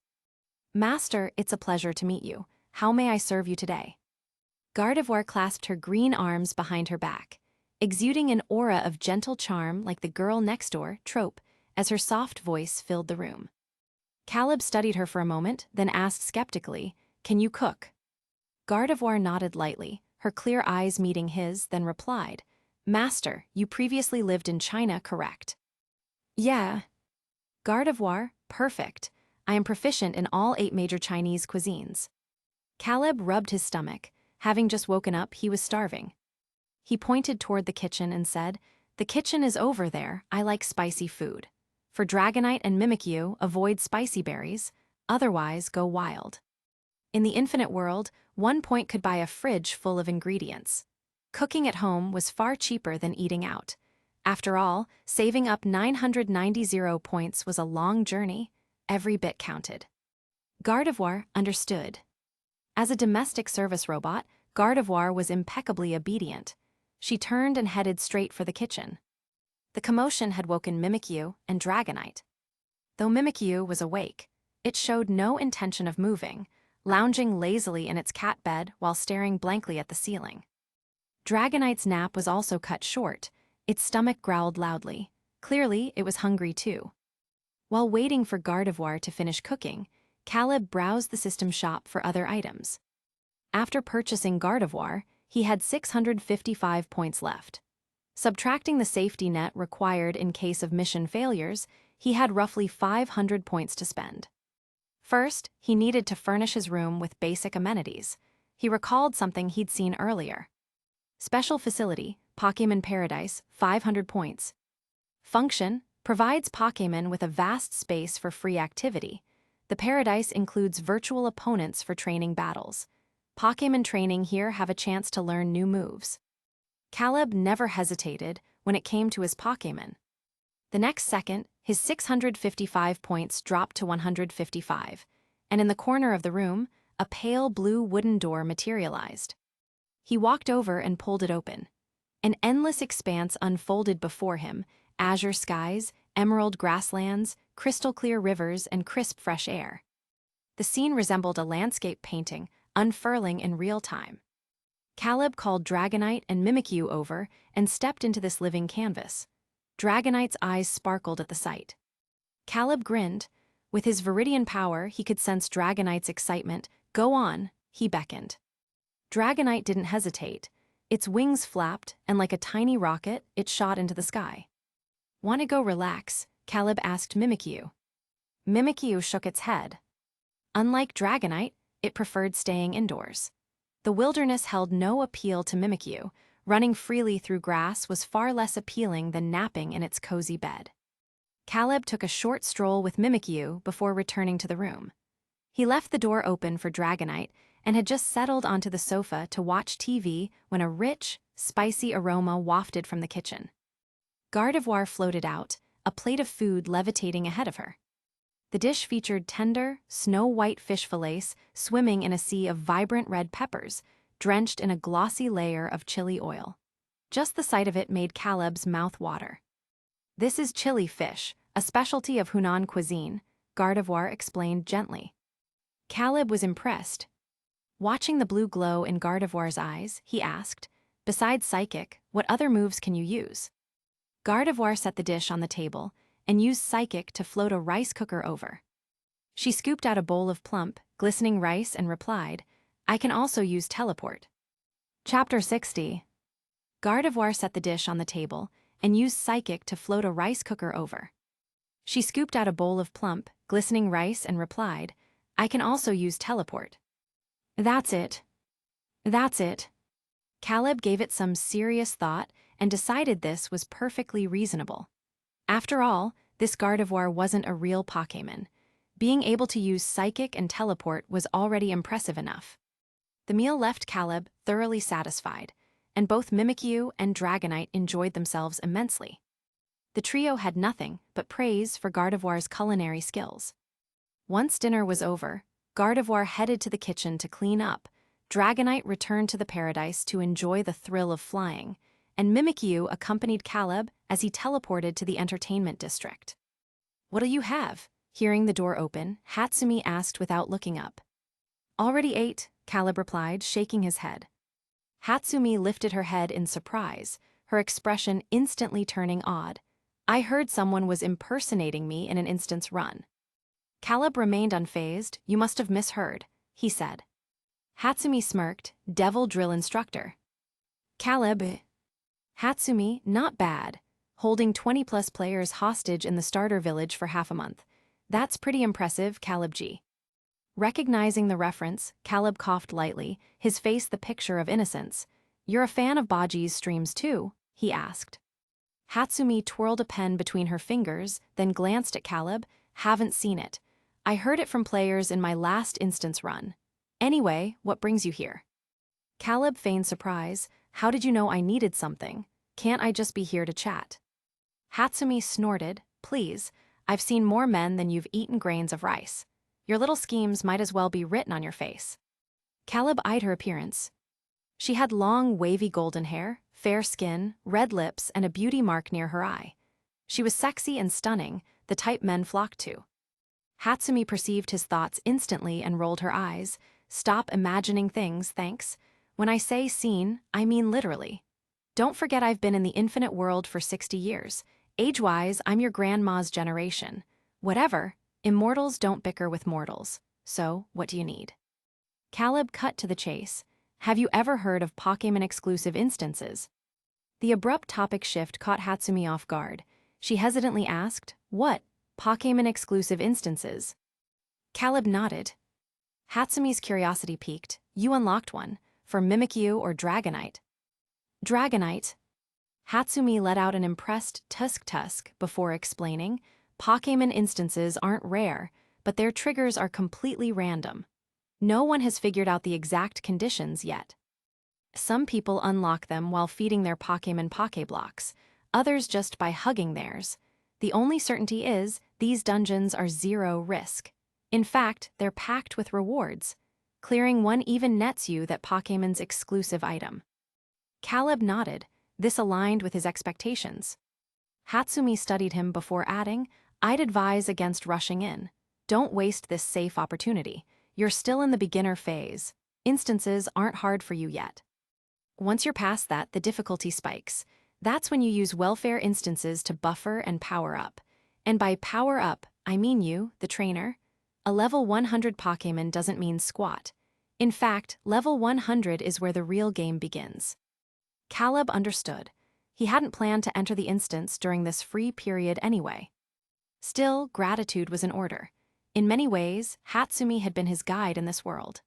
"Master, it's a pleasure to meet you. How may I serve you today?" Gardevoir clasped her green arms behind her back, exuding an aura of gentle charm like the girl next door trope as her soft voice filled the room. Caleb studied her for a moment, then asked skeptically, "Can you cook?" Gardevoir nodded lightly, her clear eyes meeting his, then replied, "Master, you previously lived in China, correct?" "Yeah." Gardevoir, perfect. I am proficient in all 8 major Chinese cuisines. Caleb rubbed his stomach. Having just woken up, he was starving. He pointed toward the kitchen and said, "The kitchen is over there. I like spicy food. For Dragonite and Mimikyu, avoid spicy berries, otherwise go wild." In the infinite world, 1 point could buy a fridge full of ingredients. Cooking at home was far cheaper than eating out. After all, saving up 990 points was a long journey. Every bit counted. Gardevoir understood. As a domestic service robot, Gardevoir was impeccably obedient. She turned and headed straight for the kitchen. The commotion had woken Mimikyu and Dragonite. Though Mimikyu was awake, it showed no intention of moving, lounging lazily in its cat bed while staring blankly at the ceiling. Dragonite's nap was also cut short. Its stomach growled loudly. Clearly, it was hungry too. While waiting for Gardevoir to finish cooking, Caleb browsed the system shop for other items. After purchasing Gardevoir, he had 655 points left. Subtracting the safety net required in case of mission failures, he had roughly 500 points to spend. First, he needed to furnish his room with basic amenities. He recalled something he'd seen earlier. Special facility, Pokémon Paradise, 500 points. Function, provides Pokémon with a vast space for free activity. The Paradise includes virtual opponents for training battles. Pokémon training here have a chance to learn new moves. Caleb never hesitated when it came to his Pokémon. The next second, his 655 points dropped to 155, and in the corner of the room, a pale blue wooden door materialized. He walked over and pulled it open. An endless expanse unfolded before him: azure skies, emerald grasslands, crystal-clear rivers, and crisp fresh air. The scene resembled a landscape painting, unfurling in real time. Caleb called Dragonite and Mimikyu over and stepped into this living canvas. Dragonite's eyes sparkled at the sight. Caleb grinned. With his Viridian Power, he could sense Dragonite's excitement. "Go on," he beckoned. Dragonite didn't hesitate. Its wings flapped, and like a tiny rocket, it shot into the sky. "Want to go relax?" Caleb asked Mimikyu. Mimikyu shook its head. Unlike Dragonite, it preferred staying indoors. The wilderness held no appeal to Mimikyu. Running freely through grass was far less appealing than napping in its cozy bed. Caleb took a short stroll with Mimikyu before returning to the room. He left the door open for Dragonite and had just settled onto the sofa to watch TV when a rich, spicy aroma wafted from the kitchen. Gardevoir floated out, a plate of food levitating ahead of her. The dish featured tender, snow-white fish fillets swimming in a sea of vibrant red peppers, drenched in a glossy layer of chili oil. Just the sight of it made Caleb's mouth water. "This is chili fish, a specialty of Hunan cuisine," Gardevoir explained gently. Caleb was impressed. Watching the blue glow in Gardevoir's eyes, he asked, "Besides Psychic, what other moves can you use?" Gardevoir set the dish on the table and used Psychic to float a rice cooker over. She scooped out a bowl of plump, glistening rice and replied, "I can also use Teleport." Chapter 60. Gardevoir set the dish on the table and used Psychic to float a rice cooker over. She scooped out a bowl of plump, glistening rice and replied, "I can also use Teleport." That's it. Caleb gave it some serious thought and decided this was perfectly reasonable. After all, this Gardevoir wasn't a real Pokémon. Being able to use Psychic and Teleport was already impressive enough. The meal left Caleb thoroughly satisfied, and both Mimikyu and Dragonite enjoyed themselves immensely. The trio had nothing but praise for Gardevoir's culinary skills. Once dinner was over, Gardevoir headed to the kitchen to clean up. Dragonite returned to the Paradise to enjoy the thrill of flying, and Mimikyu accompanied Caleb as he teleported to the entertainment district. "What'll you have?" Hearing the door open, Hatsumi asked without looking up. "Already ate," Caleb replied, shaking his head. Hatsumi lifted her head in surprise, her expression instantly turning odd. "I heard someone was impersonating me in an instance run." Caleb remained unfazed. "You must have misheard," he said. Hatsumi smirked. "Devil drill instructor." Caleb. Hatsumi, not bad. Holding 20-plus players hostage in the starter village for half a month. That's pretty impressive, Caleb G. Recognizing the reference, Caleb coughed lightly, his face the picture of innocence. "You're a fan of Baji's streams too?" he asked. Hatsumi twirled a pen between her fingers, then glanced at Caleb. "Haven't seen it. I heard it from players in my last instance run. Anyway, what brings you here?" Caleb feigned surprise. "How did you know I needed something? Can't I just be here to chat?" Hatsumi snorted. "Please, I've seen more men than you've eaten grains of rice. Your little schemes might as well be written on your face." Caleb eyed her appearance. She had long, wavy golden hair, fair skin, red lips, and a beauty mark near her eye. She was sexy and stunning, the type men flocked to. Hatsumi perceived his thoughts instantly and rolled her eyes. Stop imagining things, thanks. When I say seen, I mean literally. Don't forget I've been in the infinite world for 60 years. Age-wise, I'm your grandma's generation. Whatever, immortals don't bicker with mortals. So, what do you need? Caleb cut to the chase. Have you ever heard of Pokémon-exclusive instances? The abrupt topic shift caught Hatsumi off guard. She hesitantly asked, what? Pokémon-exclusive instances? Caleb nodded. Hatsumi's curiosity piqued. You unlocked one, for Mimikyu or Dragonite. Dragonite. Hatsumi let out an impressed tusk before explaining, Pokémon instances aren't rare, but their triggers are completely random. No one has figured out the exact conditions yet. Some people unlock them while feeding their Pokémon Pokéblocks, others just by hugging theirs. The only certainty is, these dungeons are zero risk. In fact, they're packed with rewards. Clearing one even nets you that Pokémon's exclusive item. Caleb nodded. This aligned with his expectations. Hatsumi studied him before adding, I'd advise against rushing in. Don't waste this safe opportunity. You're still in the beginner phase. Instances aren't hard for you yet. Once you're past that, the difficulty spikes. That's when you use welfare instances to buffer and power up. And by power up, I mean you, the trainer. A level 100 Pokémon doesn't mean squat. In fact, level 100 is where the real game begins. Caleb understood. He hadn't planned to enter the instance during this free period anyway. Still, gratitude was in order. In many ways, Hatsumi had been his guide in this world.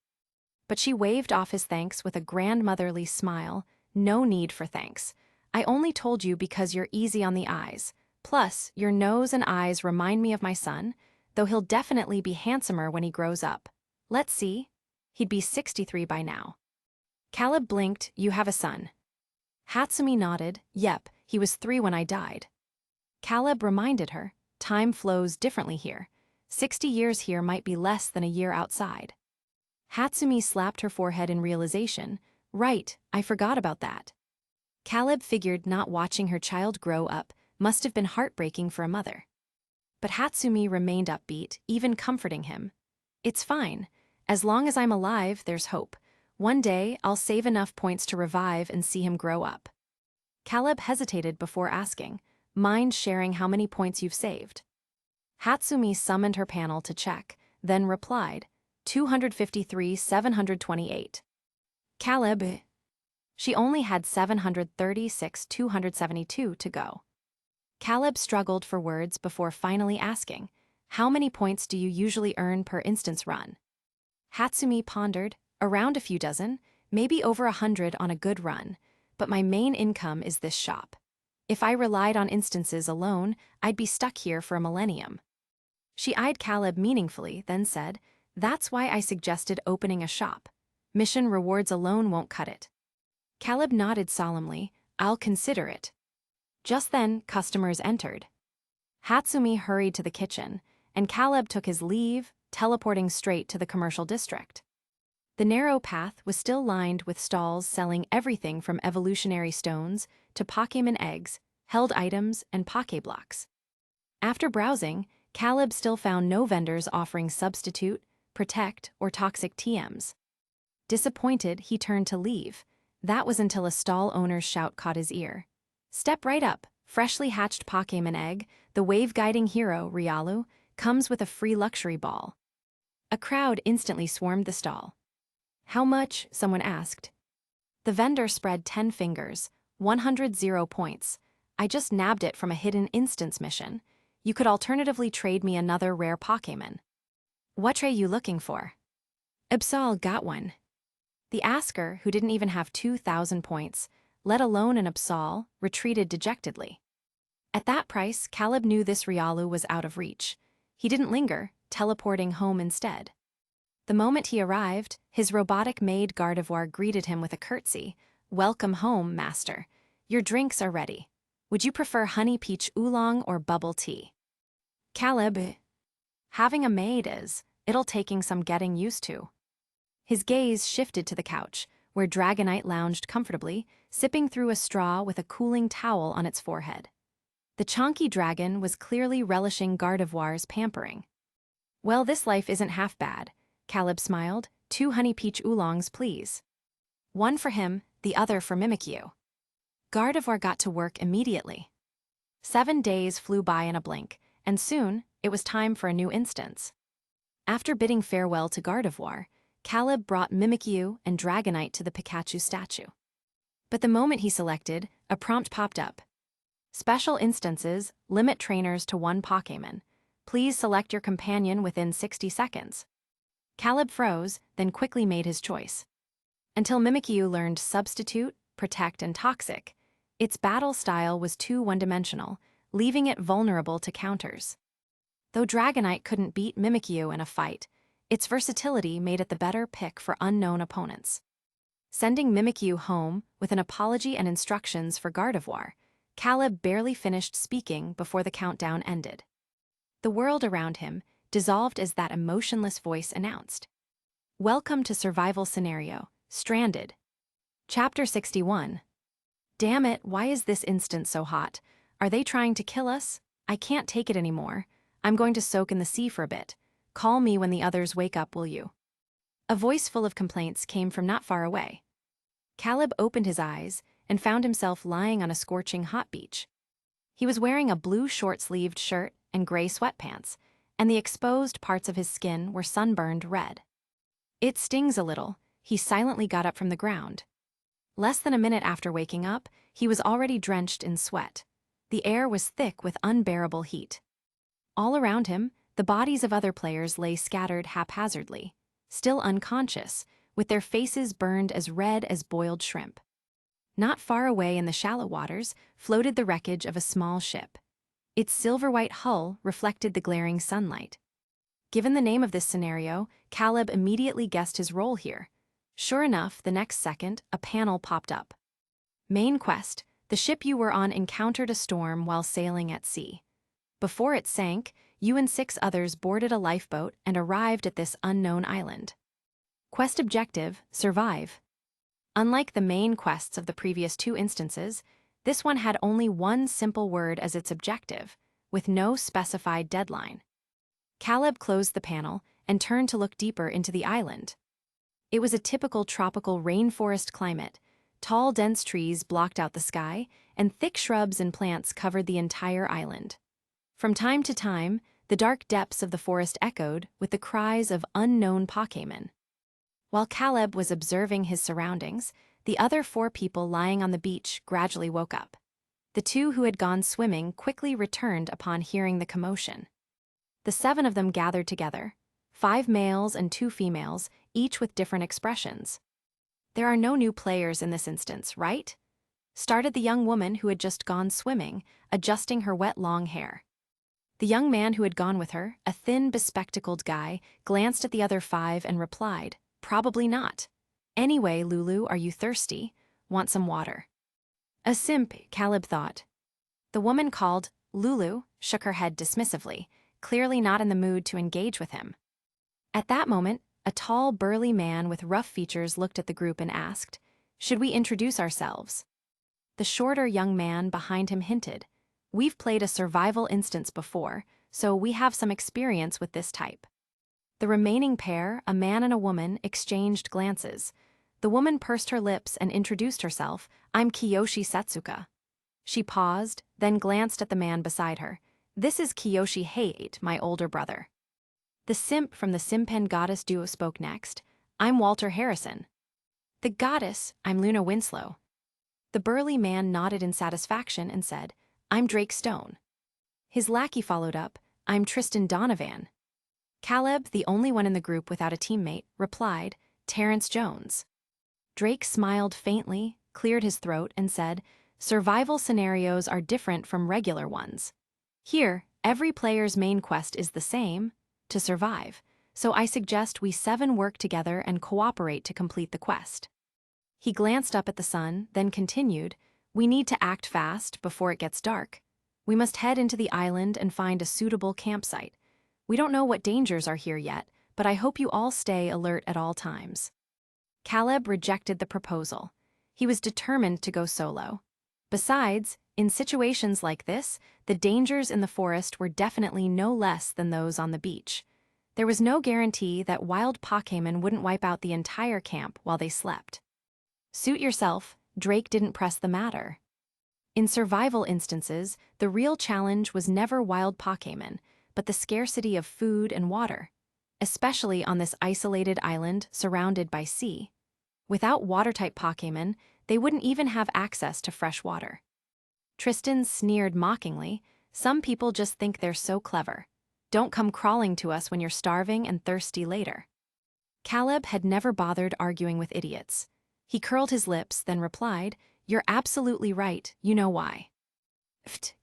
But she waved off his thanks with a grandmotherly smile. No need for thanks. I only told you because you're easy on the eyes. Plus, your nose and eyes remind me of my son, though he'll definitely be handsomer when he grows up. Let's see. He'd be 63 by now. Caleb blinked. You have a son. Hatsumi nodded. Yep, he was 3 when I died. Caleb reminded her, time flows differently here. 60 years here might be less than a year outside. Hatsumi slapped her forehead in realization. Right, I forgot about that. Caleb figured not watching her child grow up must have been heartbreaking for a mother. But Hatsumi remained upbeat, even comforting him. It's fine. As long as I'm alive, there's hope. One day, I'll save enough points to revive and see him grow up. Caleb hesitated before asking, mind sharing how many points you've saved? Hatsumi summoned her panel to check, then replied, 253,728. Caleb. She only had 736,272 to go. Caleb struggled for words before finally asking, how many points do you usually earn per instance run? Hatsumi pondered, around a few dozen, maybe over 100 on a good run, but my main income is this shop. If I relied on instances alone, I'd be stuck here for a millennium. She eyed Caleb meaningfully, then said, that's why I suggested opening a shop. Mission rewards alone won't cut it. Caleb nodded solemnly, I'll consider it. Just then, customers entered. Hatsumi hurried to the kitchen, and Caleb took his leave, teleporting straight to the commercial district. The narrow path was still lined with stalls selling everything from evolutionary stones to Pokémon eggs, held items, and Pokéblocks. After browsing, Caleb still found no vendors offering substitute, protect, or toxic TMs. Disappointed, he turned to leave. That was until a stall owner's shout caught his ear. Step right up, freshly hatched Pokémon egg, the wave-guiding hero, Riolu, comes with a free luxury ball. A crowd instantly swarmed the stall. How much? Someone asked. The vendor spread 10 fingers, 100 points. I just nabbed it from a hidden instance mission. You could alternatively trade me another rare Pokémon. What are you looking for? Absol got one. The asker, who didn't even have 2,000 points, let alone an Absol, retreated dejectedly. At that price, Caleb knew this Riolu was out of reach. He didn't linger, teleporting home instead. The moment he arrived, his robotic maid Gardevoir greeted him with a curtsy. Welcome home, master. Your drinks are ready. Would you prefer honey peach oolong or bubble tea? Caleb. Having a maid is, it'll taking some getting used to. His gaze shifted to the couch, where Dragonite lounged comfortably, sipping through a straw with a cooling towel on its forehead. The chonky dragon was clearly relishing Gardevoir's pampering. "Well, this life isn't half bad," Caleb smiled. "2 honey peach oolongs, please." One for him, the other for Mimikyu. Gardevoir got to work immediately. 7 days flew by in a blink, and soon it was time for a new instance. After bidding farewell to Gardevoir, Caleb brought Mimikyu and Dragonite to the Pikachu statue. But the moment he selected, a prompt popped up. "Special instances limit trainers to 1 Pokémon. Please select your companion within 60 seconds. Caleb froze, then quickly made his choice. Until Mimikyu learned Substitute, Protect, and Toxic, its battle style was too one-dimensional, leaving it vulnerable to counters. Though Dragonite couldn't beat Mimikyu in a fight, its versatility made it the better pick for unknown opponents. Sending Mimikyu home with an apology and instructions for Gardevoir, Caleb barely finished speaking before the countdown ended. The world around him dissolved as that emotionless voice announced. "Welcome to Survival Scenario, Stranded." Chapter 61. "Damn it, why is this instance so hot? Are they trying to kill us? I can't take it anymore. I'm going to soak in the sea for a bit. Call me when the others wake up, will you?" A voice full of complaints came from not far away. Caleb opened his eyes and found himself lying on a scorching hot beach. He was wearing a blue short-sleeved shirt and gray sweatpants, and the exposed parts of his skin were sunburned red. "It stings a little," he silently got up from the ground. Less than a minute after waking up, he was already drenched in sweat. The air was thick with unbearable heat. All around him, the bodies of other players lay scattered haphazardly, still unconscious, with their faces burned as red as boiled shrimp. Not far away in the shallow waters floated the wreckage of a small ship. Its silver-white hull reflected the glaring sunlight. Given the name of this scenario, Caleb immediately guessed his role here. Sure enough, the next second, a panel popped up. "Main quest: the ship you were on encountered a storm while sailing at sea. Before it sank, you and 6 others boarded a lifeboat and arrived at this unknown island. Quest objective: survive." Unlike the main quests of the previous 2 instances, this one had only one simple word as its objective, with no specified deadline. Caleb closed the panel and turned to look deeper into the island. It was a typical tropical rainforest climate. Tall, dense trees blocked out the sky, and thick shrubs and plants covered the entire island. From time to time, the dark depths of the forest echoed with the cries of unknown Pokémon. While Caleb was observing his surroundings, the other 4 people lying on the beach gradually woke up. The 2 who had gone swimming quickly returned upon hearing the commotion. The 7 of them gathered together, 5 males and 2 females, each with different expressions. "There are no new players in this instance, right?" started the young woman who had just gone swimming, adjusting her wet long hair. The young man who had gone with her, a thin, bespectacled guy, glanced at the other 5 and replied, "Probably not. Anyway, Lulu, are you thirsty? Want some water?" A simp, Caleb thought. The woman called Lulu shook her head dismissively, clearly not in the mood to engage with him. At that moment, a tall, burly man with rough features looked at the group and asked, "Should we introduce ourselves?" The shorter young man behind him hinted, "We've played a survival instance before, so we have some experience with this type." The remaining pair, a man and a woman, exchanged glances. The woman pursed her lips and introduced herself, "I'm Kiyoshi Setsuka." She paused, then glanced at the man beside her. "This is Kiyoshi Hate, my older brother." The simp from the Simpen Goddess duo spoke next, "I'm Walter Harrison." "The goddess, I'm Luna Winslow." The burly man nodded in satisfaction and said, "I'm Drake Stone." His lackey followed up, "I'm Tristan Donovan." Caleb, the only one in the group without a teammate, replied, "Terrence Jones." Drake smiled faintly, cleared his throat, and said, "Survival scenarios are different from regular ones. Here, every player's main quest is the same, to survive, so I suggest we 7 work together and cooperate to complete the quest." He glanced up at the sun, then continued, "We need to act fast before it gets dark. We must head into the island and find a suitable campsite. We don't know what dangers are here yet, but I hope you all stay alert at all times." Caleb rejected the proposal. He was determined to go solo. Besides, in situations like this, the dangers in the forest were definitely no less than those on the beach. There was no guarantee that wild Pokémon wouldn't wipe out the entire camp while they slept. Suit yourself, Drake didn't press the matter. In survival instances, the real challenge was never wild Pokémon, but the scarcity of food and water, especially on this isolated island surrounded by sea. Without water-type Pokémon, they wouldn't even have access to fresh water. Tristan sneered mockingly, "Some people just think they're so clever. Don't come crawling to us when you're starving and thirsty later." Caleb had never bothered arguing with idiots. He curled his lips, then replied, "You're absolutely right, you know why."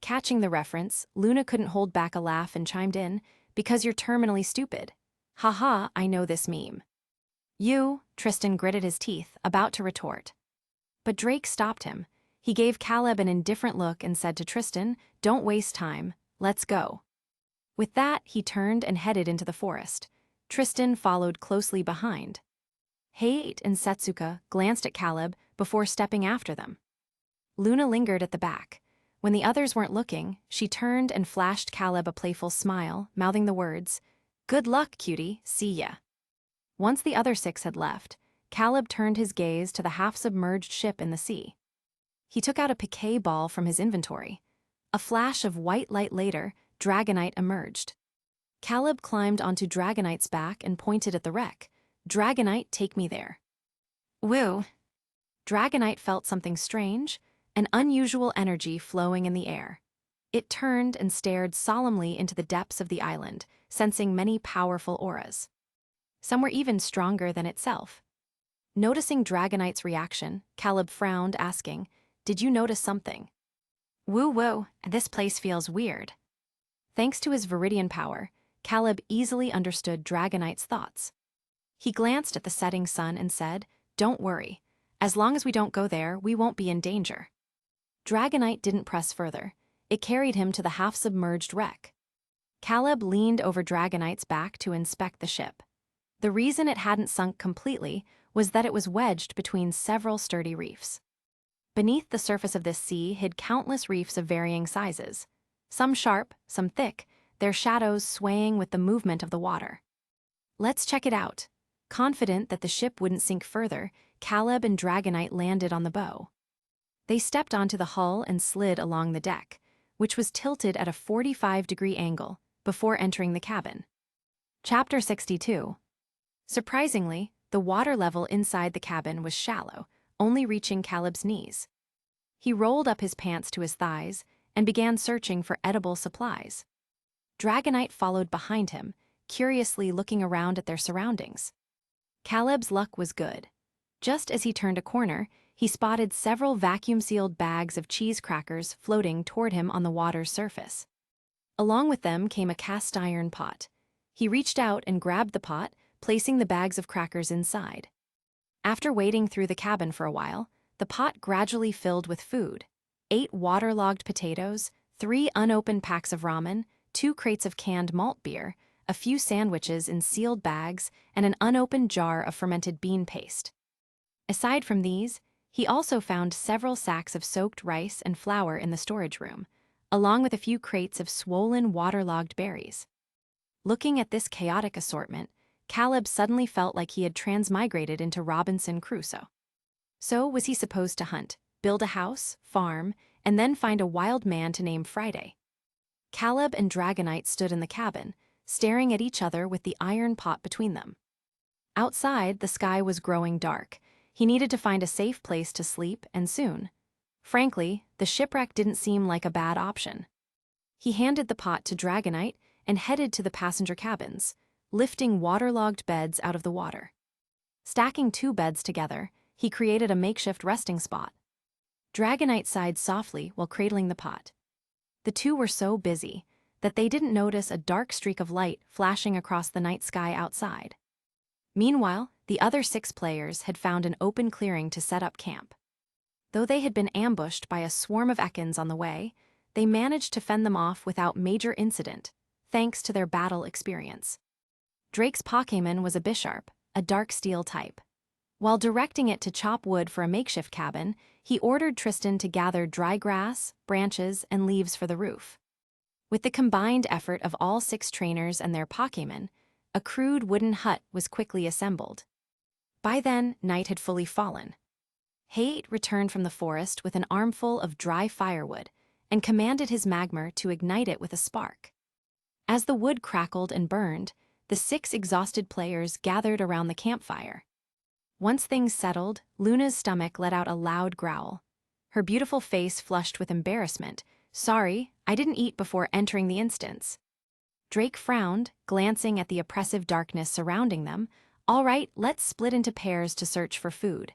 Catching the reference, Luna couldn't hold back a laugh and chimed in, "Because you're terminally stupid. Haha, I know this meme." "You," Tristan gritted his teeth, about to retort. But Drake stopped him. He gave Caleb an indifferent look and said to Tristan, "Don't waste time, let's go." With that, he turned and headed into the forest. Tristan followed closely behind. Hate and Setsuka glanced at Caleb before stepping after them. Luna lingered at the back. When the others weren't looking, she turned and flashed Caleb a playful smile, mouthing the words, "Good luck, cutie, see ya." Once the other 6 had left, Caleb turned his gaze to the half-submerged ship in the sea. He took out a piquet ball from his inventory. A flash of white light later, Dragonite emerged. Caleb climbed onto Dragonite's back and pointed at the wreck. "Dragonite, take me there." Woo! Dragonite felt something strange, an unusual energy flowing in the air. It turned and stared solemnly into the depths of the island, sensing many powerful auras. Some were even stronger than itself. Noticing Dragonite's reaction, Caleb frowned, asking, "Did you notice something?" "Woo-woo, this place feels weird." Thanks to his Viridian Power, Caleb easily understood Dragonite's thoughts. He glanced at the setting sun and said, "Don't worry. As long as we don't go there, we won't be in danger." Dragonite didn't press further. It carried him to the half-submerged wreck. Caleb leaned over Dragonite's back to inspect the ship. The reason it hadn't sunk completely was that it was wedged between several sturdy reefs. Beneath the surface of this sea hid countless reefs of varying sizes, some sharp, some thick, their shadows swaying with the movement of the water. "Let's check it out." Confident that the ship wouldn't sink further, Caleb and Dragonite landed on the bow. They stepped onto the hull and slid along the deck, which was tilted at a 45-degree angle, before entering the cabin. Chapter 62. Surprisingly, the water level inside the cabin was shallow, only reaching Caleb's knees. He rolled up his pants to his thighs and began searching for edible supplies. Dragonite followed behind him, curiously looking around at their surroundings. Caleb's luck was good. Just as he turned a corner, he spotted several vacuum-sealed bags of cheese crackers floating toward him on the water's surface. Along with them came a cast-iron pot. He reached out and grabbed the pot, placing the bags of crackers inside. After wading through the cabin for a while, the pot gradually filled with food: 8 waterlogged potatoes, 3 unopened packs of ramen, 2 crates of canned malt beer, a few sandwiches in sealed bags, and an unopened jar of fermented bean paste. Aside from these, he also found several sacks of soaked rice and flour in the storage room, along with a few crates of swollen, waterlogged berries. Looking at this chaotic assortment, Caleb suddenly felt like he had transmigrated into Robinson Crusoe. So was he supposed to hunt, build a house, farm, and then find a wild man to name Friday? Caleb and Dragonite stood in the cabin, staring at each other with the iron pot between them. Outside, the sky was growing dark. He needed to find a safe place to sleep, and soon. Frankly, the shipwreck didn't seem like a bad option. He handed the pot to Dragonite and headed to the passenger cabins, lifting waterlogged beds out of the water. Stacking 2 beds together, he created a makeshift resting spot. Dragonite sighed softly while cradling the pot. The two were so busy that they didn't notice a dark streak of light flashing across the night sky outside. Meanwhile, the other 6 players had found an open clearing to set up camp. Though they had been ambushed by a swarm of Ekans on the way, they managed to fend them off without major incident, thanks to their battle experience. Drake's Pokémon was a Bisharp, a dark steel type. While directing it to chop wood for a makeshift cabin, he ordered Tristan to gather dry grass, branches, and leaves for the roof. With the combined effort of all 6 trainers and their Pokémon, a crude wooden hut was quickly assembled. By then, night had fully fallen. Hate returned from the forest with an armful of dry firewood and commanded his Magmar to ignite it with a spark. As the wood crackled and burned, the 6 exhausted players gathered around the campfire. Once things settled, Luna's stomach let out a loud growl. Her beautiful face flushed with embarrassment. "Sorry, I didn't eat before entering the instance." Drake frowned, glancing at the oppressive darkness surrounding them. "All right, let's split into pairs to search for food.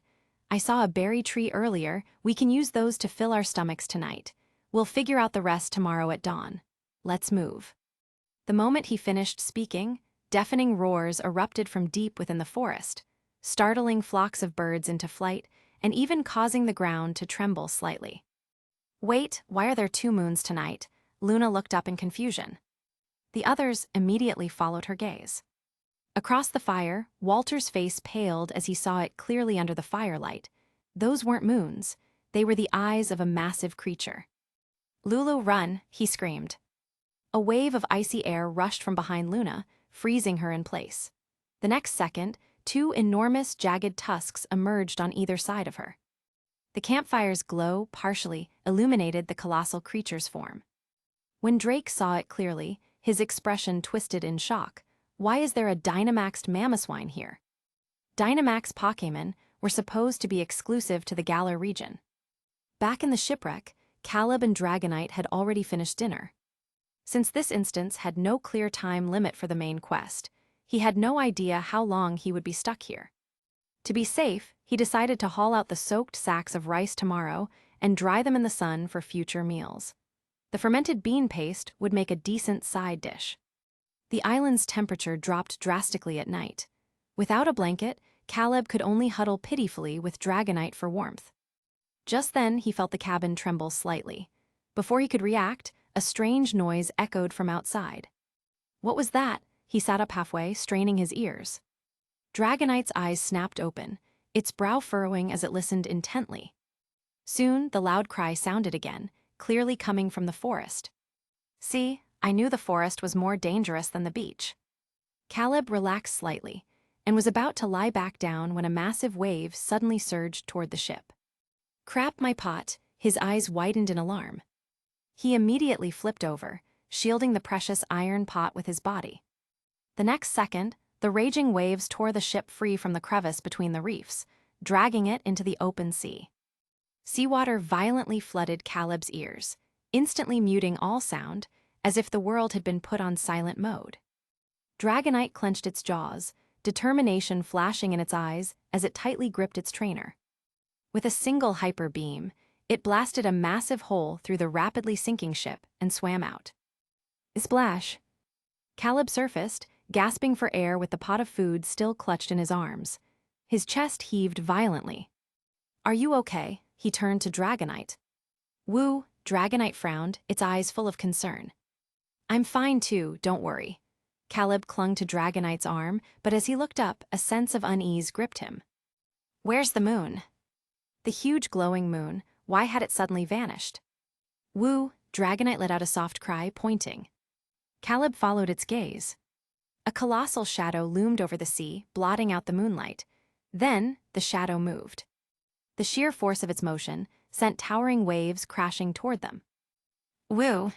I saw a berry tree earlier. We can use those to fill our stomachs tonight. We'll figure out the rest tomorrow at dawn. Let's move." The moment he finished speaking, deafening roars erupted from deep within the forest, startling flocks of birds into flight and even causing the ground to tremble slightly. "Wait, why are there 2 moons tonight?" Luna looked up in confusion. The others immediately followed her gaze. Across the fire, Walter's face paled as he saw it clearly under the firelight. Those weren't moons. They were the eyes of a massive creature. "Lulu, run!" he screamed. A wave of icy air rushed from behind Luna, freezing her in place. The next second, 2 enormous, jagged tusks emerged on either side of her. The campfire's glow partially illuminated the colossal creature's form. When Drake saw it clearly, his expression twisted in shock. Why is there a Dynamaxed Mamoswine here? Dynamax Pokémon were supposed to be exclusive to the Galar region. Back in the shipwreck, Caleb and Dragonite had already finished dinner. Since this instance had no clear time limit for the main quest, he had no idea how long he would be stuck here. To be safe, he decided to haul out the soaked sacks of rice tomorrow and dry them in the sun for future meals. The fermented bean paste would make a decent side dish. The island's temperature dropped drastically at night. Without a blanket, Caleb could only huddle pitifully with Dragonite for warmth. Just then, he felt the cabin tremble slightly. Before he could react, a strange noise echoed from outside. What was that? He sat up halfway, straining his ears. Dragonite's eyes snapped open, its brow furrowing as it listened intently. Soon, the loud cry sounded again, clearly coming from the forest. "See, I knew the forest was more dangerous than the beach." Caleb relaxed slightly and was about to lie back down when a massive wave suddenly surged toward the ship. "Crap my pot," his eyes widened in alarm. He immediately flipped over, shielding the precious iron pot with his body. The next second, the raging waves tore the ship free from the crevice between the reefs, dragging it into the open sea. Seawater violently flooded Caleb's ears, instantly muting all sound, as if the world had been put on silent mode. Dragonite clenched its jaws, determination flashing in its eyes as it tightly gripped its trainer. With a single hyper beam, it blasted a massive hole through the rapidly sinking ship and swam out. Splash! Caleb surfaced, gasping for air with the pot of food still clutched in his arms. His chest heaved violently. "Are you okay?" He turned to Dragonite. "Woo," Dragonite frowned, its eyes full of concern. "I'm fine too, don't worry." Caleb clung to Dragonite's arm, but as he looked up, a sense of unease gripped him. "Where's the moon?" The huge glowing moon, why had it suddenly vanished? "Woo," Dragonite let out a soft cry, pointing. Caleb followed its gaze. A colossal shadow loomed over the sea, blotting out the moonlight. Then, the shadow moved. The sheer force of its motion sent towering waves crashing toward them. "Woo!"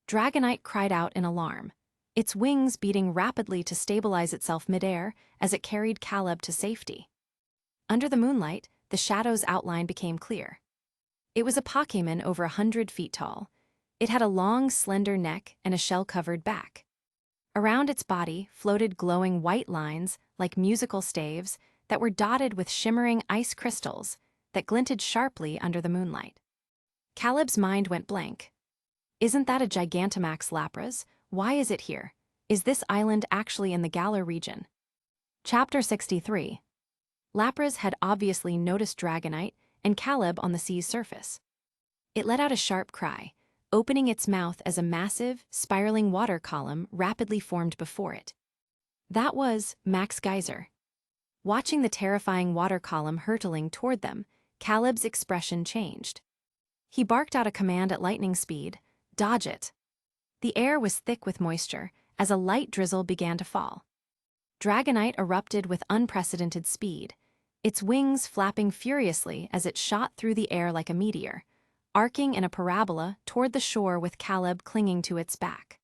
Dragonite cried out in alarm, its wings beating rapidly to stabilize itself midair as it carried Caleb to safety. Under the moonlight, the shadow's outline became clear. It was a Pokémon over 100 feet tall. It had a long, slender neck and a shell-covered back. Around its body floated glowing white lines like musical staves that were dotted with shimmering ice crystals that glinted sharply under the moonlight. Caleb's mind went blank. Isn't that a Gigantamax Lapras? Why is it here? Is this island actually in the Galar region? Chapter 63. Lapras had obviously noticed Dragonite and Caleb on the sea's surface. It let out a sharp cry, opening its mouth as a massive, spiraling water column rapidly formed before it. That was Max Geyser. Watching the terrifying water column hurtling toward them, Caleb's expression changed. He barked out a command at lightning speed, "Dodge it." The air was thick with moisture as a light drizzle began to fall. Dragonite erupted with unprecedented speed, its wings flapping furiously as it shot through the air like a meteor, arcing in a parabola toward the shore with Caleb clinging to its back.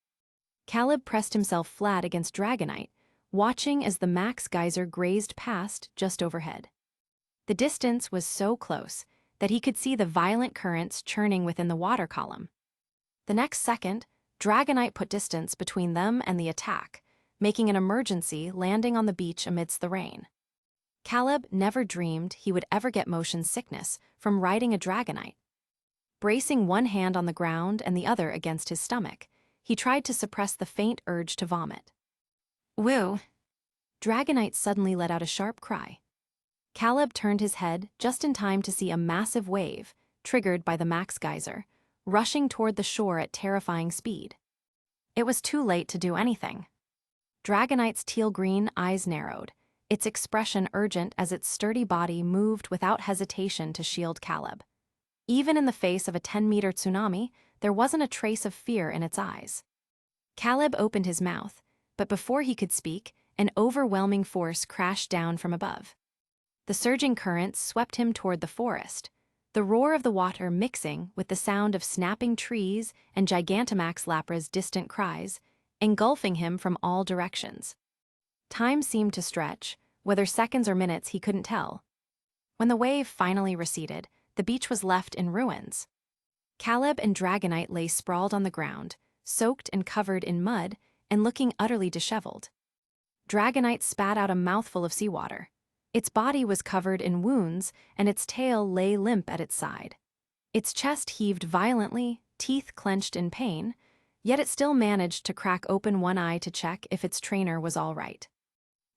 Caleb pressed himself flat against Dragonite, watching as the Max Geyser grazed past just overhead. The distance was so close that he could see the violent currents churning within the water column. The next second, Dragonite put distance between them and the attack, making an emergency landing on the beach amidst the rain. Caleb never dreamed he would ever get motion sickness from riding a Dragonite. Bracing one hand on the ground and the other against his stomach, he tried to suppress the faint urge to vomit. "Woo!" Dragonite suddenly let out a sharp cry. Caleb turned his head just in time to see a massive wave, triggered by the Max Geyser, rushing toward the shore at terrifying speed. It was too late to do anything. Dragonite's teal-green eyes narrowed, its expression urgent as its sturdy body moved without hesitation to shield Caleb. Even in the face of a 10-meter tsunami, there wasn't a trace of fear in its eyes. Caleb opened his mouth, but before he could speak, an overwhelming force crashed down from above. The surging currents swept him toward the forest, the roar of the water mixing with the sound of snapping trees and Gigantamax Lapra's distant cries, engulfing him from all directions. Time seemed to stretch, whether seconds or minutes he couldn't tell. When the wave finally receded, the beach was left in ruins. Caleb and Dragonite lay sprawled on the ground, soaked and covered in mud and looking utterly disheveled. Dragonite spat out a mouthful of seawater. Its body was covered in wounds, and its tail lay limp at its side. Its chest heaved violently, teeth clenched in pain, yet it still managed to crack open one eye to check if its trainer was all right.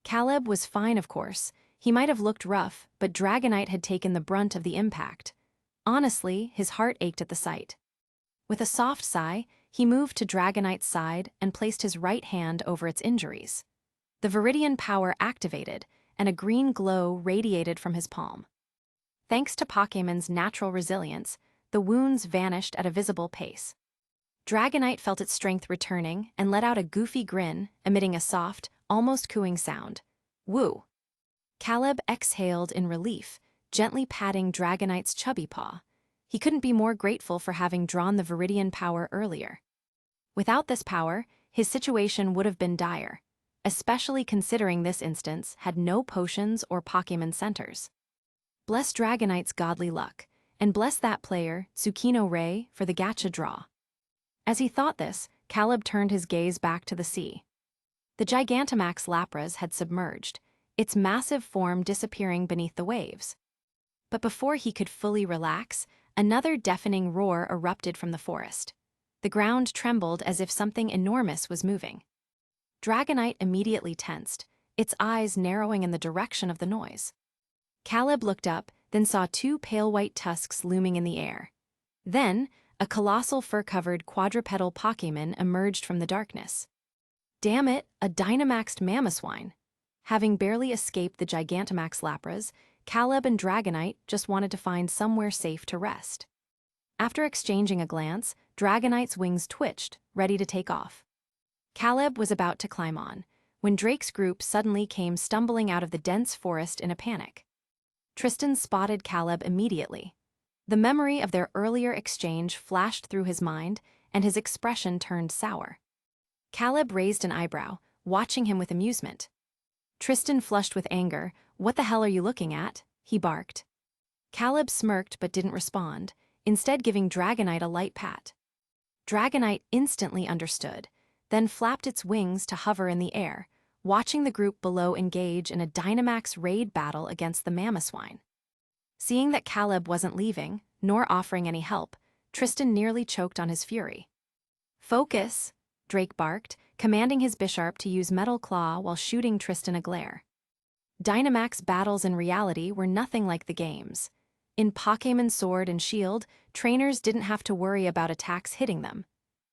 Caleb was fine, of course. He might have looked rough, but Dragonite had taken the brunt of the impact. Honestly, his heart ached at the sight. With a soft sigh, he moved to Dragonite's side and placed his right hand over its injuries. The Viridian Power activated, and a green glow radiated from his palm. Thanks to Pokémon's natural resilience, the wounds vanished at a visible pace. Dragonite felt its strength returning and let out a goofy grin, emitting a soft, almost cooing sound. "Woo!" Caleb exhaled in relief, gently patting Dragonite's chubby paw. He couldn't be more grateful for having drawn the Viridian Power earlier. Without this power, his situation would have been dire, especially considering this instance had no potions or Pokémon centers. Bless Dragonite's godly luck, and bless that player, Tsukino Ray, for the gacha draw. As he thought this, Caleb turned his gaze back to the sea. The Gigantamax Lapras had submerged, its massive form disappearing beneath the waves. But before he could fully relax, another deafening roar erupted from the forest. The ground trembled as if something enormous was moving. Dragonite immediately tensed, its eyes narrowing in the direction of the noise. Caleb looked up, then saw two pale white tusks looming in the air. Then, a colossal fur-covered quadrupedal Pokémon emerged from the darkness. Damn it, a Dynamaxed Mamoswine. Having barely escaped the Gigantamax Lapras, Caleb and Dragonite just wanted to find somewhere safe to rest. After exchanging a glance, Dragonite's wings twitched, ready to take off. Caleb was about to climb on, when Drake's group suddenly came stumbling out of the dense forest in a panic. Tristan spotted Caleb immediately. The memory of their earlier exchange flashed through his mind, and his expression turned sour. Caleb raised an eyebrow, watching him with amusement. Tristan flushed with anger. "What the hell are you looking at?" he barked. Caleb smirked but didn't respond, instead giving Dragonite a light pat. Dragonite instantly understood, then flapped its wings to hover in the air, watching the group below engage in a Dynamax raid battle against the Mamoswine. Seeing that Caleb wasn't leaving, nor offering any help, Tristan nearly choked on his fury. "Focus," Drake barked, commanding his Bisharp to use Metal Claw while shooting Tristan a glare. Dynamax battles in reality were nothing like the games. In Pokémon Sword and Shield, trainers didn't have to worry about attacks hitting them.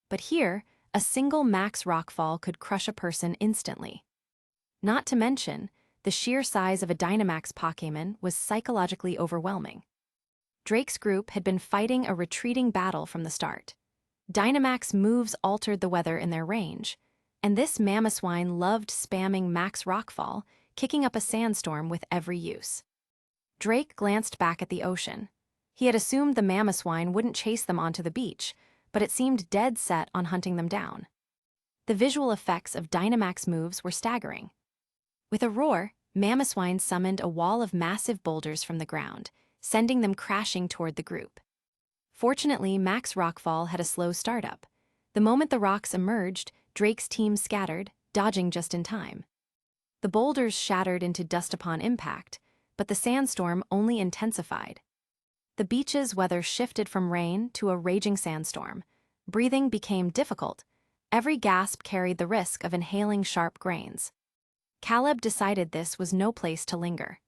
But here, a single max rockfall could crush a person instantly. Not to mention, the sheer size of a Dynamax Pokémon was psychologically overwhelming. Drake's group had been fighting a retreating battle from the start. Dynamax moves altered the weather in their range, and this Mamoswine loved spamming Max Rockfall, kicking up a sandstorm with every use. Drake glanced back at the ocean. He had assumed the Mamoswine wouldn't chase them onto the beach, but it seemed dead set on hunting them down. The visual effects of Dynamax moves were staggering. With a roar, Mamoswine summoned a wall of massive boulders from the ground, sending them crashing toward the group. Fortunately, Max Rockfall had a slow startup. The moment the rocks emerged, Drake's team scattered, dodging just in time. The boulders shattered into dust upon impact, but the sandstorm only intensified. The beach's weather shifted from rain to a raging sandstorm. Breathing became difficult. Every gasp carried the risk of inhaling sharp grains. Caleb decided this was no place to linger.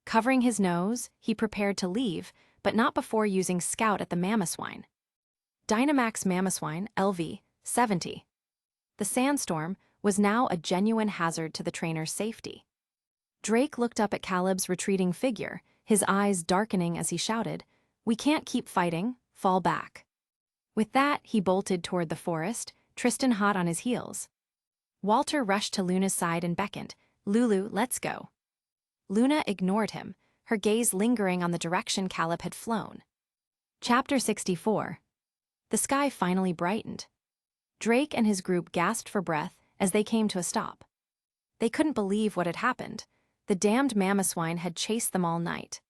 Covering his nose, he prepared to leave, but not before using Scout at the Mamoswine. Dynamax Mamoswine, LV, 70. The sandstorm was now a genuine hazard to the trainer's safety. Drake looked up at Caleb's retreating figure, his eyes darkening as he shouted, "We can't keep fighting, fall back." With that, he bolted toward the forest, Tristan hot on his heels. Walter rushed to Luna's side and beckoned, "Lulu, let's go." Luna ignored him, her gaze lingering on the direction Caleb had flown. Chapter 64. The sky finally brightened. Drake and his group gasped for breath as they came to a stop. They couldn't believe what had happened. The damned Mamoswine had chased them all night.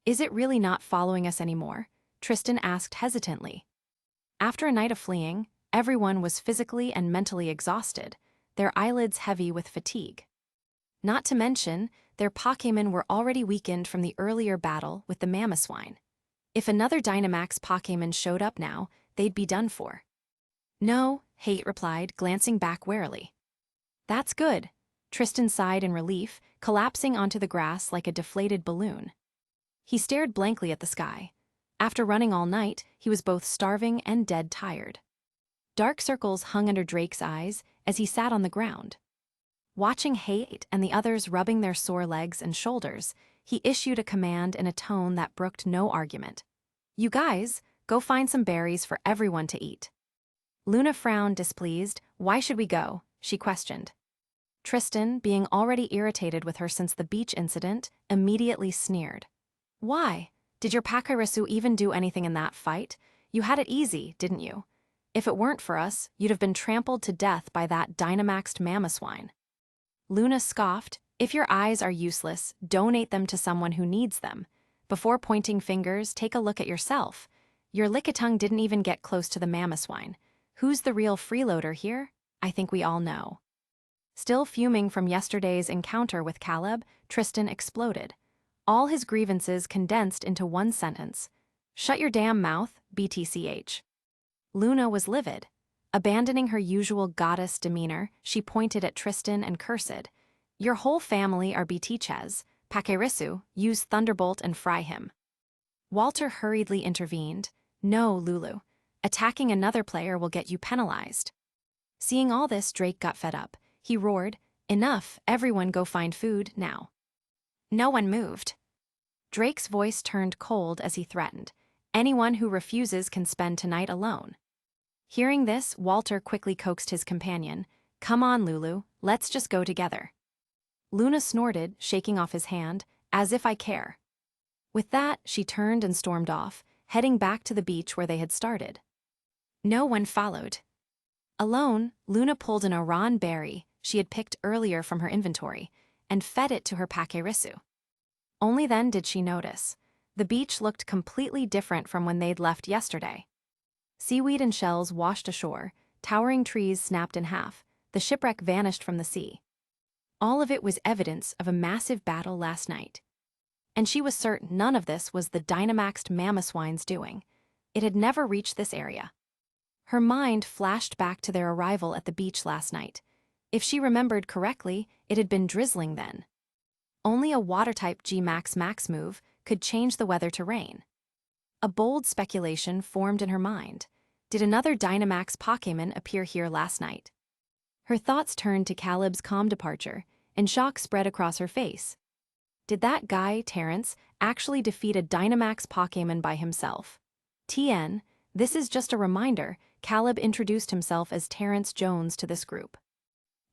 "Is it really not following us anymore?" Tristan asked hesitantly. After a night of fleeing, everyone was physically and mentally exhausted, their eyelids heavy with fatigue. Not to mention, their Pokémon were already weakened from the earlier battle with the Mamoswine. If another Dynamax Pokémon showed up now, they'd be done for. "No," Hate replied, glancing back warily. "That's good." Tristan sighed in relief, collapsing onto the grass like a deflated balloon. He stared blankly at the sky. After running all night, he was both starving and dead tired. Dark circles hung under Drake's eyes as he sat on the ground. Watching Hate and the others rubbing their sore legs and shoulders, he issued a command in a tone that brooked no argument. "You guys, go find some berries for everyone to eat." Luna frowned displeased. "Why should we go?" she questioned. Tristan, being already irritated with her since the beach incident, immediately sneered. "Why? Did your Pachirisu even do anything in that fight? You had it easy, didn't you? If it weren't for us, you'd have been trampled to death by that Dynamaxed Mamoswine." Luna scoffed, "If your eyes are useless, donate them to someone who needs them. Before pointing fingers, take a look at yourself. Your Lickitung didn't even get close to the Mamoswine. Who's the real freeloader here? I think we all know." Still fuming from yesterday's encounter with Caleb, Tristan exploded. All his grievances condensed into one sentence. "Shut your damn mouth, BTCH." Luna was livid. Abandoning her usual goddess demeanor, she pointed at Tristan and cursed. "Your whole family are BTChes. Pachirisu, use Thunderbolt and fry him." Walter hurriedly intervened. "No, Lulu. Attacking another player will get you penalized." Seeing all this, Drake got fed up. He roared, "Enough, everyone go find food, now." No one moved. Drake's voice turned cold as he threatened, "Anyone who refuses can spend tonight alone." Hearing this, Walter quickly coaxed his companion, "Come on, Lulu, let's just go together." Luna snorted, shaking off his hand, "As if I care." With that, she turned and stormed off, heading back to the beach where they had started. No one followed. Alone, Luna pulled an Oran berry she had picked earlier from her inventory and fed it to her Pachirisu. Only then did she notice. The beach looked completely different from when they'd left yesterday. Seaweed and shells washed ashore, towering trees snapped in half, the shipwreck vanished from the sea. All of it was evidence of a massive battle last night. And she was certain none of this was the Dynamaxed Mamoswine's doing. It had never reached this area. Her mind flashed back to their arrival at the beach last night. If she remembered correctly, it had been drizzling then. Only a water-type G-Max Max move could change the weather to rain. A bold speculation formed in her mind. Did another Dynamax Pokémon appear here last night? Her thoughts turned to Caleb's calm departure, and shock spread across her face. Did that guy, Terrence, actually defeat a Dynamax Pokémon by himself? TN, this is just a reminder, Caleb introduced himself as Terrence Jones to this group.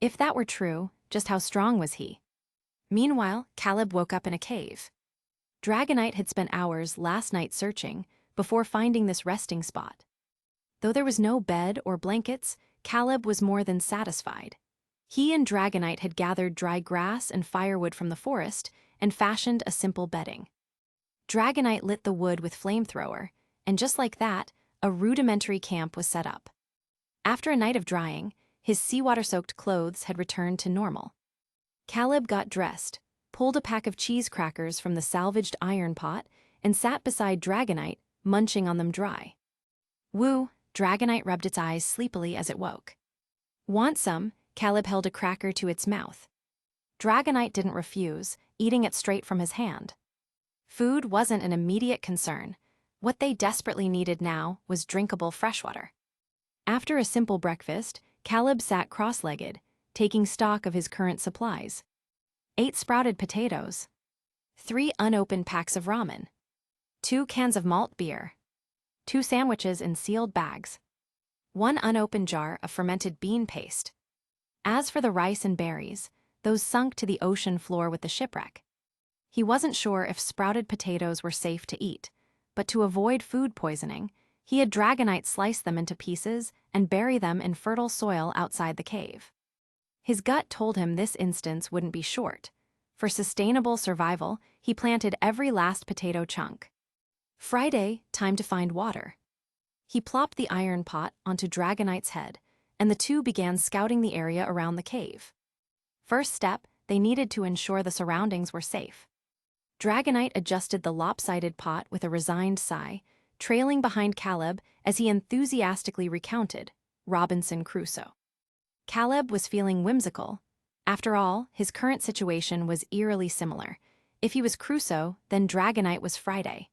If that were true, just how strong was he? Meanwhile, Caleb woke up in a cave. Dragonite had spent hours last night searching before finding this resting spot. Though there was no bed or blankets, Caleb was more than satisfied. He and Dragonite had gathered dry grass and firewood from the forest and fashioned a simple bedding. Dragonite lit the wood with flamethrower, and just like that, a rudimentary camp was set up. After a night of drying, his seawater-soaked clothes had returned to normal. Caleb got dressed, pulled a pack of cheese crackers from the salvaged iron pot, and sat beside Dragonite, munching on them dry. Woo, Dragonite rubbed its eyes sleepily as it woke. Want some? Caleb held a cracker to its mouth. Dragonite didn't refuse, eating it straight from his hand. Food wasn't an immediate concern. What they desperately needed now was drinkable freshwater. After a simple breakfast, Caleb sat cross-legged, taking stock of his current supplies. 8 sprouted potatoes, 3 unopened packs of ramen, 2 cans of malt beer, 2 sandwiches in sealed bags, 1 unopened jar of fermented bean paste. As for the rice and berries, those sunk to the ocean floor with the shipwreck. He wasn't sure if sprouted potatoes were safe to eat, but to avoid food poisoning, he had Dragonite slice them into pieces and bury them in fertile soil outside the cave. His gut told him this instance wouldn't be short. For sustainable survival, he planted every last potato chunk. Friday, time to find water. He plopped the iron pot onto Dragonite's head, and the two began scouting the area around the cave. First step, they needed to ensure the surroundings were safe. Dragonite adjusted the lopsided pot with a resigned sigh, trailing behind Caleb as he enthusiastically recounted Robinson Crusoe. Caleb was feeling whimsical. After all, his current situation was eerily similar. If he was Crusoe, then Dragonite was Friday.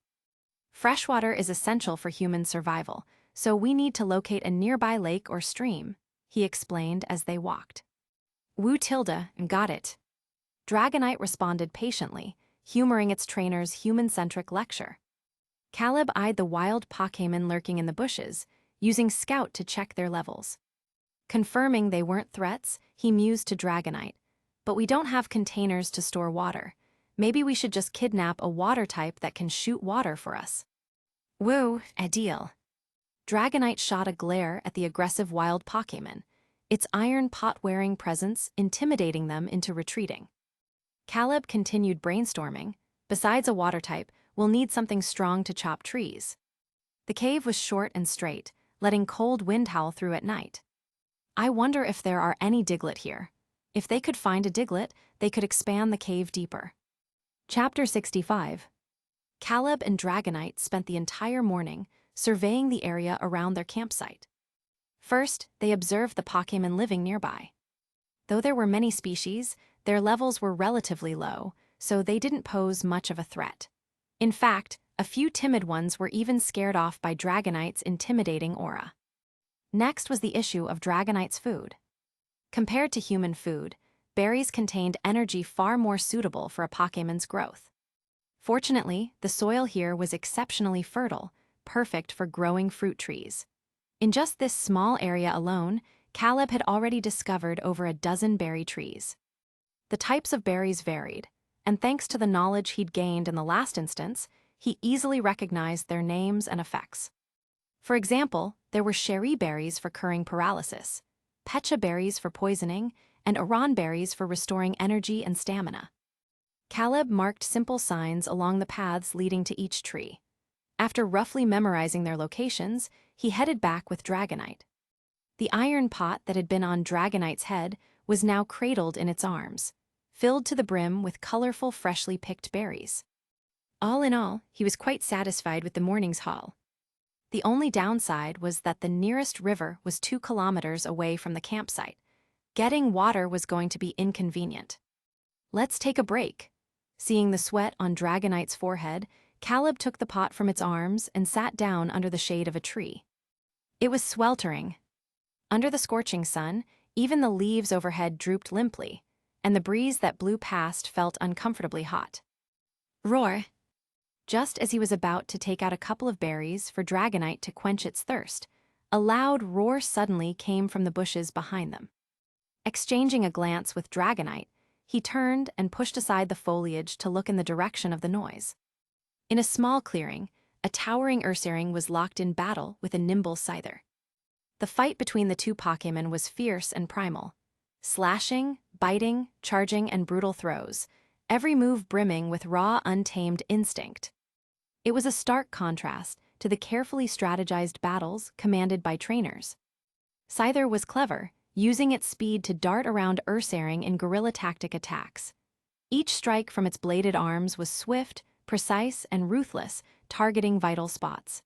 Freshwater is essential for human survival, so we need to locate a nearby lake or stream, he explained as they walked. Woo Tilda, got it. Dragonite responded patiently, humoring its trainer's human-centric lecture. Caleb eyed the wild Pokémon lurking in the bushes, using Scout to check their levels. Confirming they weren't threats, he mused to Dragonite. But we don't have containers to store water. Maybe we should just kidnap a water type that can shoot water for us. Woo, a deal. Dragonite shot a glare at the aggressive wild Pokémon, its iron pot-wearing presence intimidating them into retreating. Caleb continued brainstorming. Besides a water type, we'll need something strong to chop trees. The cave was short and straight, letting cold wind howl through at night. I wonder if there are any Diglett here. If they could find a Diglett, they could expand the cave deeper. Chapter 65. Caleb and Dragonite spent the entire morning surveying the area around their campsite. First, they observed the Pokémon living nearby. Though there were many species, their levels were relatively low, so they didn't pose much of a threat. In fact, a few timid ones were even scared off by Dragonite's intimidating aura. Next was the issue of Dragonite's food. Compared to human food, berries contained energy far more suitable for a Pokémon's growth. Fortunately, the soil here was exceptionally fertile, perfect for growing fruit trees. In just this small area alone, Caleb had already discovered over a dozen berry trees. The types of berries varied, and thanks to the knowledge he'd gained in the last instance, he easily recognized their names and effects. For example, there were cherry berries for curing paralysis, pecha berries for poisoning, and aran berries for restoring energy and stamina. Caleb marked simple signs along the paths leading to each tree. After roughly memorizing their locations, he headed back with Dragonite. The iron pot that had been on Dragonite's head was now cradled in its arms, filled to the brim with colorful, freshly picked berries. All in all, he was quite satisfied with the morning's haul. The only downside was that the nearest river was 2 kilometers away from the campsite. Getting water was going to be inconvenient. Let's take a break. Seeing the sweat on Dragonite's forehead, Caleb took the pot from its arms and sat down under the shade of a tree. It was sweltering. Under the scorching sun, even the leaves overhead drooped limply, and the breeze that blew past felt uncomfortably hot. Roar! Just as he was about to take out a couple of berries for Dragonite to quench its thirst, a loud roar suddenly came from the bushes behind them. Exchanging a glance with Dragonite, he turned and pushed aside the foliage to look in the direction of the noise. In a small clearing, a towering Ursaring was locked in battle with a nimble Scyther. The fight between the two Pokémon was fierce and primal. Slashing, biting, charging, and brutal throws, every move brimming with raw, untamed instinct. It was a stark contrast to the carefully strategized battles commanded by trainers. Scyther was clever, using its speed to dart around Ursaring in guerrilla tactic attacks. Each strike from its bladed arms was swift, precise, and ruthless, targeting vital spots.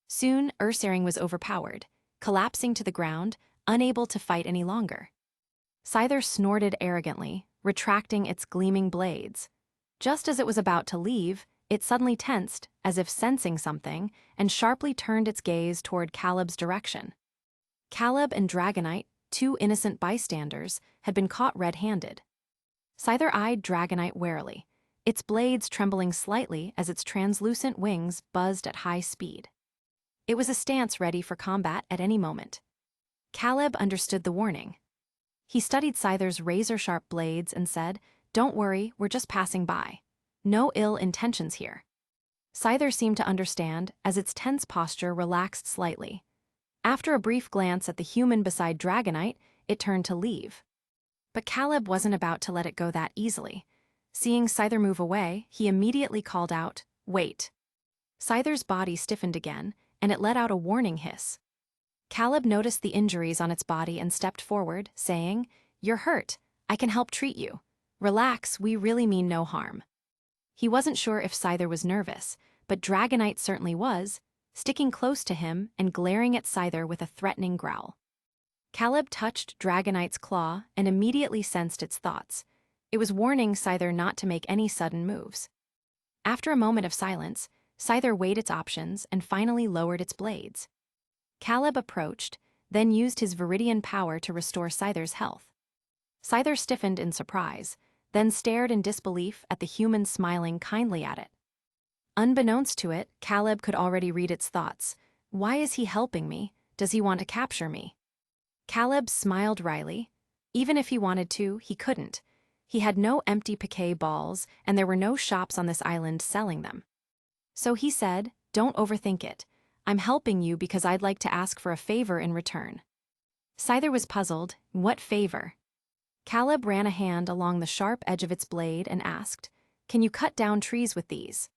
Soon, Ursaring was overpowered, collapsing to the ground, unable to fight any longer. Scyther snorted arrogantly, retracting its gleaming blades. Just as it was about to leave, it suddenly tensed, as if sensing something, and sharply turned its gaze toward Caleb's direction. Caleb and Dragonite, two innocent bystanders, had been caught red-handed. Scyther eyed Dragonite warily, its blades trembling slightly as its translucent wings buzzed at high speed. It was a stance ready for combat at any moment. Caleb understood the warning. He studied Scyther's razor-sharp blades and said, "Don't worry, we're just passing by. No ill intentions here." Scyther seemed to understand as its tense posture relaxed slightly. After a brief glance at the human beside Dragonite, it turned to leave. But Caleb wasn't about to let it go that easily. Seeing Scyther move away, he immediately called out, "Wait." Scyther's body stiffened again, and it let out a warning hiss. Caleb noticed the injuries on its body and stepped forward, saying, "You're hurt. I can help treat you. Relax, we really mean no harm." He wasn't sure if Scyther was nervous, but Dragonite certainly was, sticking close to him and glaring at Scyther with a threatening growl. Caleb touched Dragonite's claw and immediately sensed its thoughts. It was warning Scyther not to make any sudden moves. After a moment of silence, Scyther weighed its options and finally lowered its blades. Caleb approached, then used his Viridian Power to restore Scyther's health. Scyther stiffened in surprise, then stared in disbelief at the human smiling kindly at it. Unbeknownst to it, Caleb could already read its thoughts. "Why is he helping me? Does he want to capture me?" Caleb smiled wryly. Even if he wanted to, he couldn't. He had no empty Poké balls, and there were no shops on this island selling them. So he said, "Don't overthink it. I'm helping you because I'd like to ask for a favor in return." Scyther was puzzled. What favor? Caleb ran a hand along the sharp edge of its blade and asked, "Can you cut down trees with these?"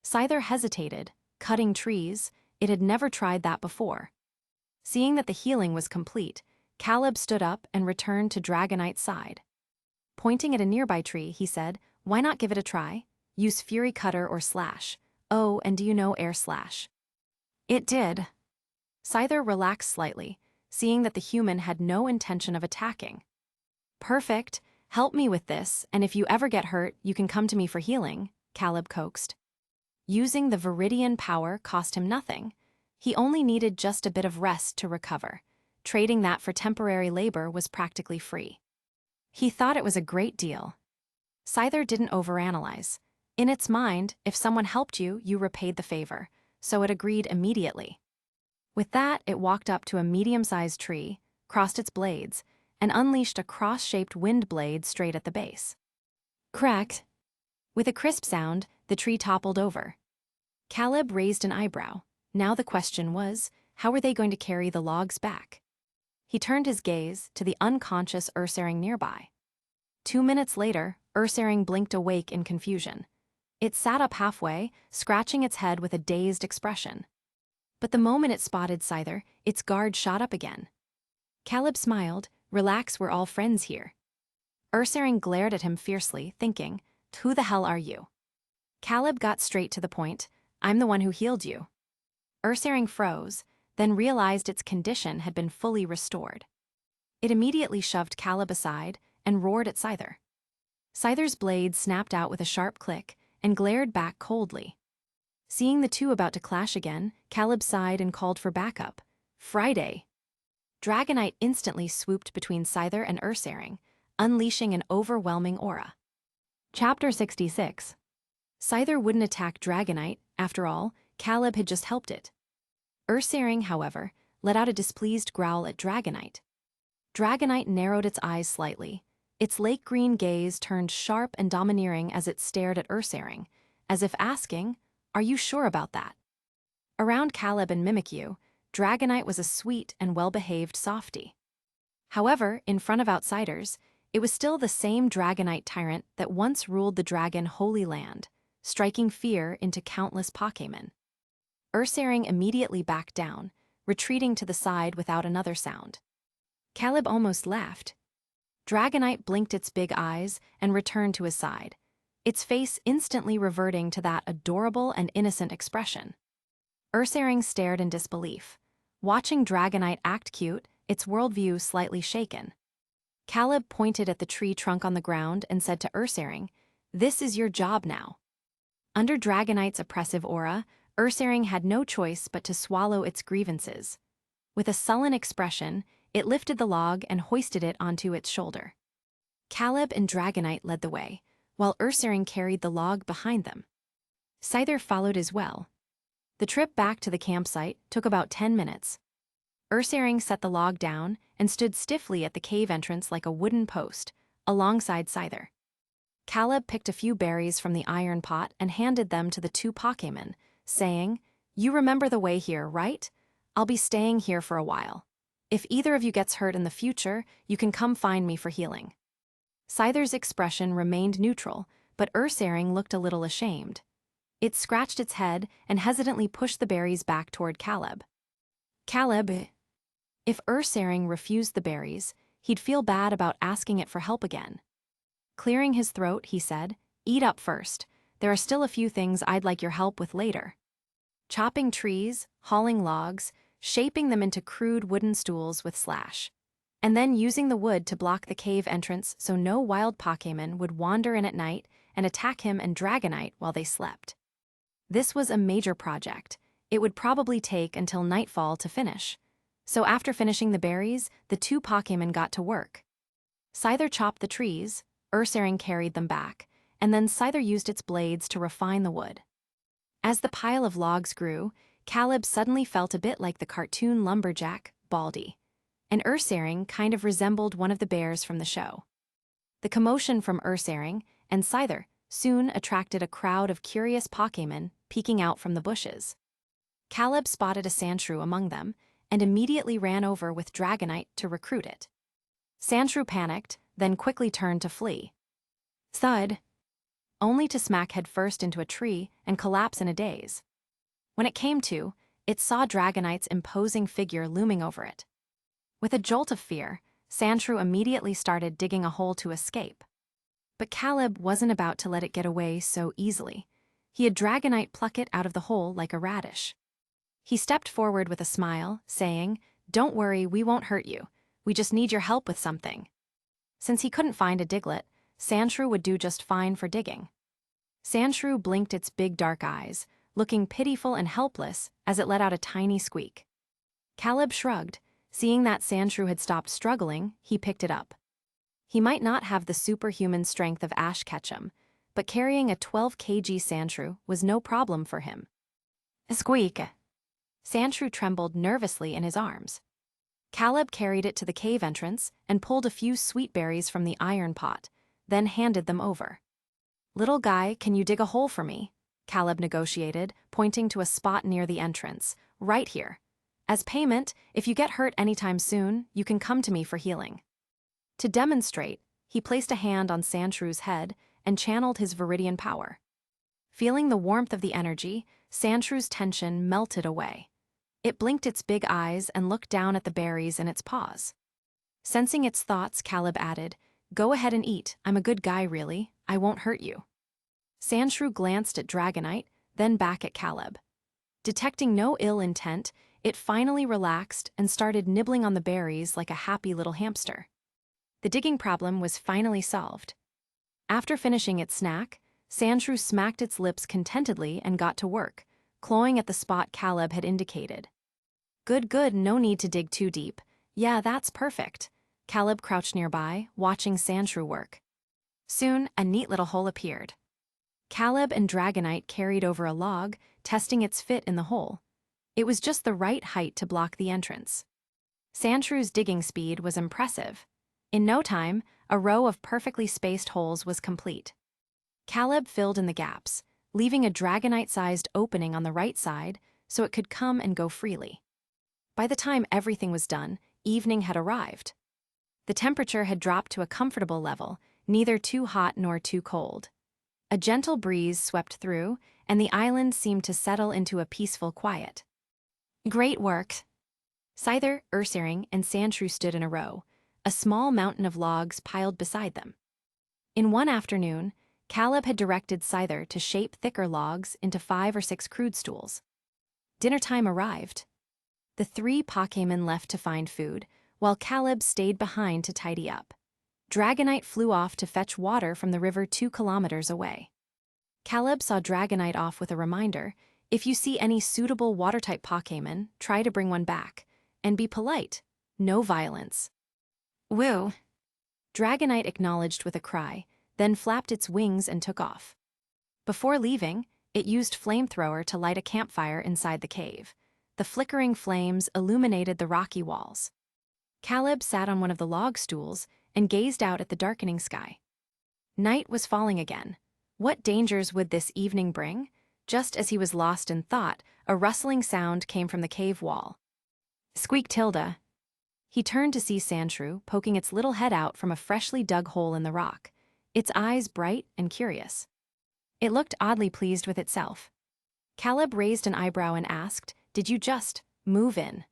Scyther hesitated. Cutting trees? It had never tried that before. Seeing that the healing was complete, Caleb stood up and returned to Dragonite's side. Pointing at a nearby tree, he said, "Why not give it a try? Use Fury Cutter or Slash. Oh, and do you know Air Slash?" It did. Scyther relaxed slightly, seeing that the human had no intention of attacking. "Perfect. Help me with this, and if you ever get hurt, you can come to me for healing," Caleb coaxed. Using the Viridian Power cost him nothing. He only needed just a bit of rest to recover. Trading that for temporary labor was practically free. He thought it was a great deal. Scyther didn't overanalyze. In its mind, if someone helped you, you repaid the favor, so it agreed immediately. With that, it walked up to a medium-sized tree, crossed its blades, and unleashed a cross-shaped wind blade straight at the base. Crack! With a crisp sound, the tree toppled over. Caleb raised an eyebrow. Now the question was, how were they going to carry the logs back? He turned his gaze to the unconscious Ursaring nearby. 2 minutes later, Ursaring blinked awake in confusion. It sat up halfway, scratching its head with a dazed expression. But the moment it spotted Scyther, its guard shot up again. Caleb smiled. "Relax, we're all friends here." Ursaring glared at him fiercely, thinking, "Who the hell are you?" Caleb got straight to the point. "I'm the one who healed you." Ursaring froze, then realized its condition had been fully restored. It immediately shoved Caleb aside and roared at Scyther. Scyther's blade snapped out with a sharp click and glared back coldly. Seeing the two about to clash again, Caleb sighed and called for backup. Friday! Dragonite instantly swooped between Scyther and Ursaring. unleashing an overwhelming aura. Chapter 66. Scyther wouldn't attack Dragonite. After all, Caleb had just helped it. Ursaring, however, let out a displeased growl at Dragonite. Dragonite narrowed its eyes slightly. Its lake-green gaze turned sharp and domineering as it stared at Ursaring, as if asking, "Are you sure about that?" Around Caleb and Mimikyu, Dragonite was a sweet and well-behaved softy. However, in front of outsiders, it was still the same Dragonite tyrant that once ruled the Dragon Holy Land, striking fear into countless Pokémon. Ursaring immediately backed down, retreating to the side without another sound. Caleb almost laughed. Dragonite blinked its big eyes and returned to his side, its face instantly reverting to that adorable and innocent expression. Ursaring stared in disbelief, watching Dragonite act cute, its worldview slightly shaken. Caleb pointed at the tree trunk on the ground and said to Ursaring, "This is your job now." Under Dragonite's oppressive aura, Ursaring had no choice but to swallow its grievances. With a sullen expression, it lifted the log and hoisted it onto its shoulder. Caleb and Dragonite led the way, while Ursaring carried the log behind them. Scyther followed as well. The trip back to the campsite took about 10 minutes. Ursaring set the log down and stood stiffly at the cave entrance like a wooden post, alongside Scyther. Caleb picked a few berries from the iron pot and handed them to the two Pokémon, saying, "You remember the way here, right? I'll be staying here for a while. If either of you gets hurt in the future, you can come find me for healing." Scyther's expression remained neutral, but Ursaring looked a little ashamed. It scratched its head and hesitantly pushed the berries back toward Caleb. If Ursaring refused the berries, he'd feel bad about asking it for help again. Clearing his throat, he said, "Eat up first. There are still a few things I'd like your help with later." Chopping trees, hauling logs, shaping them into crude wooden stools with slash. And then using the wood to block the cave entrance so no wild Pokémon would wander in at night and attack him and Dragonite while they slept. This was a major project. It would probably take until nightfall to finish. So after finishing the berries, the two Pokémon got to work. Scyther chopped the trees, Ursaring carried them back, and then Scyther used its blades to refine the wood. As the pile of logs grew, Caleb suddenly felt a bit like the cartoon lumberjack, Baldy, and Ursaring kind of resembled one of the bears from the show. The commotion from Ursaring and Scyther soon attracted a crowd of curious Pokémon peeking out from the bushes. Caleb spotted a Sandshrew among them and immediately ran over with Dragonite to recruit it. Sandshrew panicked, then quickly turned to flee. Thud! Only to smack headfirst into a tree and collapse in a daze. When it came to, it saw Dragonite's imposing figure looming over it. With a jolt of fear, Sandshrew immediately started digging a hole to escape. But Caleb wasn't about to let it get away so easily. He had Dragonite pluck it out of the hole like a radish. He stepped forward with a smile, saying, "Don't worry, we won't hurt you. We just need your help with something." Since he couldn't find a Diglett, Sandshrew would do just fine for digging. Sandshrew blinked its big dark eyes, looking pitiful and helpless as it let out a tiny squeak. Caleb shrugged. Seeing that Sandshrew had stopped struggling, he picked it up. He might not have the superhuman strength of Ash Ketchum, but carrying a 12 kg Sandshrew was no problem for him. Squeak! Sandshrew trembled nervously in his arms. Caleb carried it to the cave entrance and pulled a few sweet berries from the iron pot, then handed them over. "Little guy, can you dig a hole for me?" Caleb negotiated, pointing to a spot near the entrance, "Right here. As payment, if you get hurt anytime soon, you can come to me for healing." To demonstrate, he placed a hand on Sandshrew's head and channeled his Viridian Power. Feeling the warmth of the energy, Sandshrew's tension melted away. It blinked its big eyes and looked down at the berries in its paws. Sensing its thoughts, Caleb added, "Go ahead and eat. I'm a good guy, really. I won't hurt you." Sandshrew glanced at Dragonite, then back at Caleb. Detecting no ill intent, it finally relaxed and started nibbling on the berries like a happy little hamster. The digging problem was finally solved. After finishing its snack, Sandshrew smacked its lips contentedly and got to work, clawing at the spot Caleb had indicated. Good, no need to dig too deep. Yeah, that's perfect." Caleb crouched nearby, watching Sandshrew work. Soon, a neat little hole appeared. Caleb and Dragonite carried over a log, testing its fit in the hole. It was just the right height to block the entrance. Sandshrew's digging speed was impressive. In no time, a row of perfectly spaced holes was complete. Caleb filled in the gaps, leaving a Dragonite-sized opening on the right side so it could come and go freely. By the time everything was done, evening had arrived. The temperature had dropped to a comfortable level, neither too hot nor too cold. A gentle breeze swept through, and the island seemed to settle into a peaceful quiet. Great work! Scyther, Ursaring, and Sandshrew stood in a row, a small mountain of logs piled beside them. In one afternoon, Caleb had directed Scyther to shape thicker logs into 5 or 6 crude stools. Dinner time arrived. The 3 Pokémon left to find food, while Caleb stayed behind to tidy up. Dragonite flew off to fetch water from the river 2 kilometers away. Caleb saw Dragonite off with a reminder: if you see any suitable water-type Pokémon, try to bring one back. And be polite. No violence. Woo! Dragonite acknowledged with a cry, then flapped its wings and took off. Before leaving, it used flamethrower to light a campfire inside the cave. The flickering flames illuminated the rocky walls. Caleb sat on one of the log stools and gazed out at the darkening sky. Night was falling again. What dangers would this evening bring? Just as he was lost in thought, a rustling sound came from the cave wall. Squeak Tilda. He turned to see Sandshrew poking its little head out from a freshly dug hole in the rock, its eyes bright and curious. It looked oddly pleased with itself. Caleb raised an eyebrow and asked, "Did you just move in?"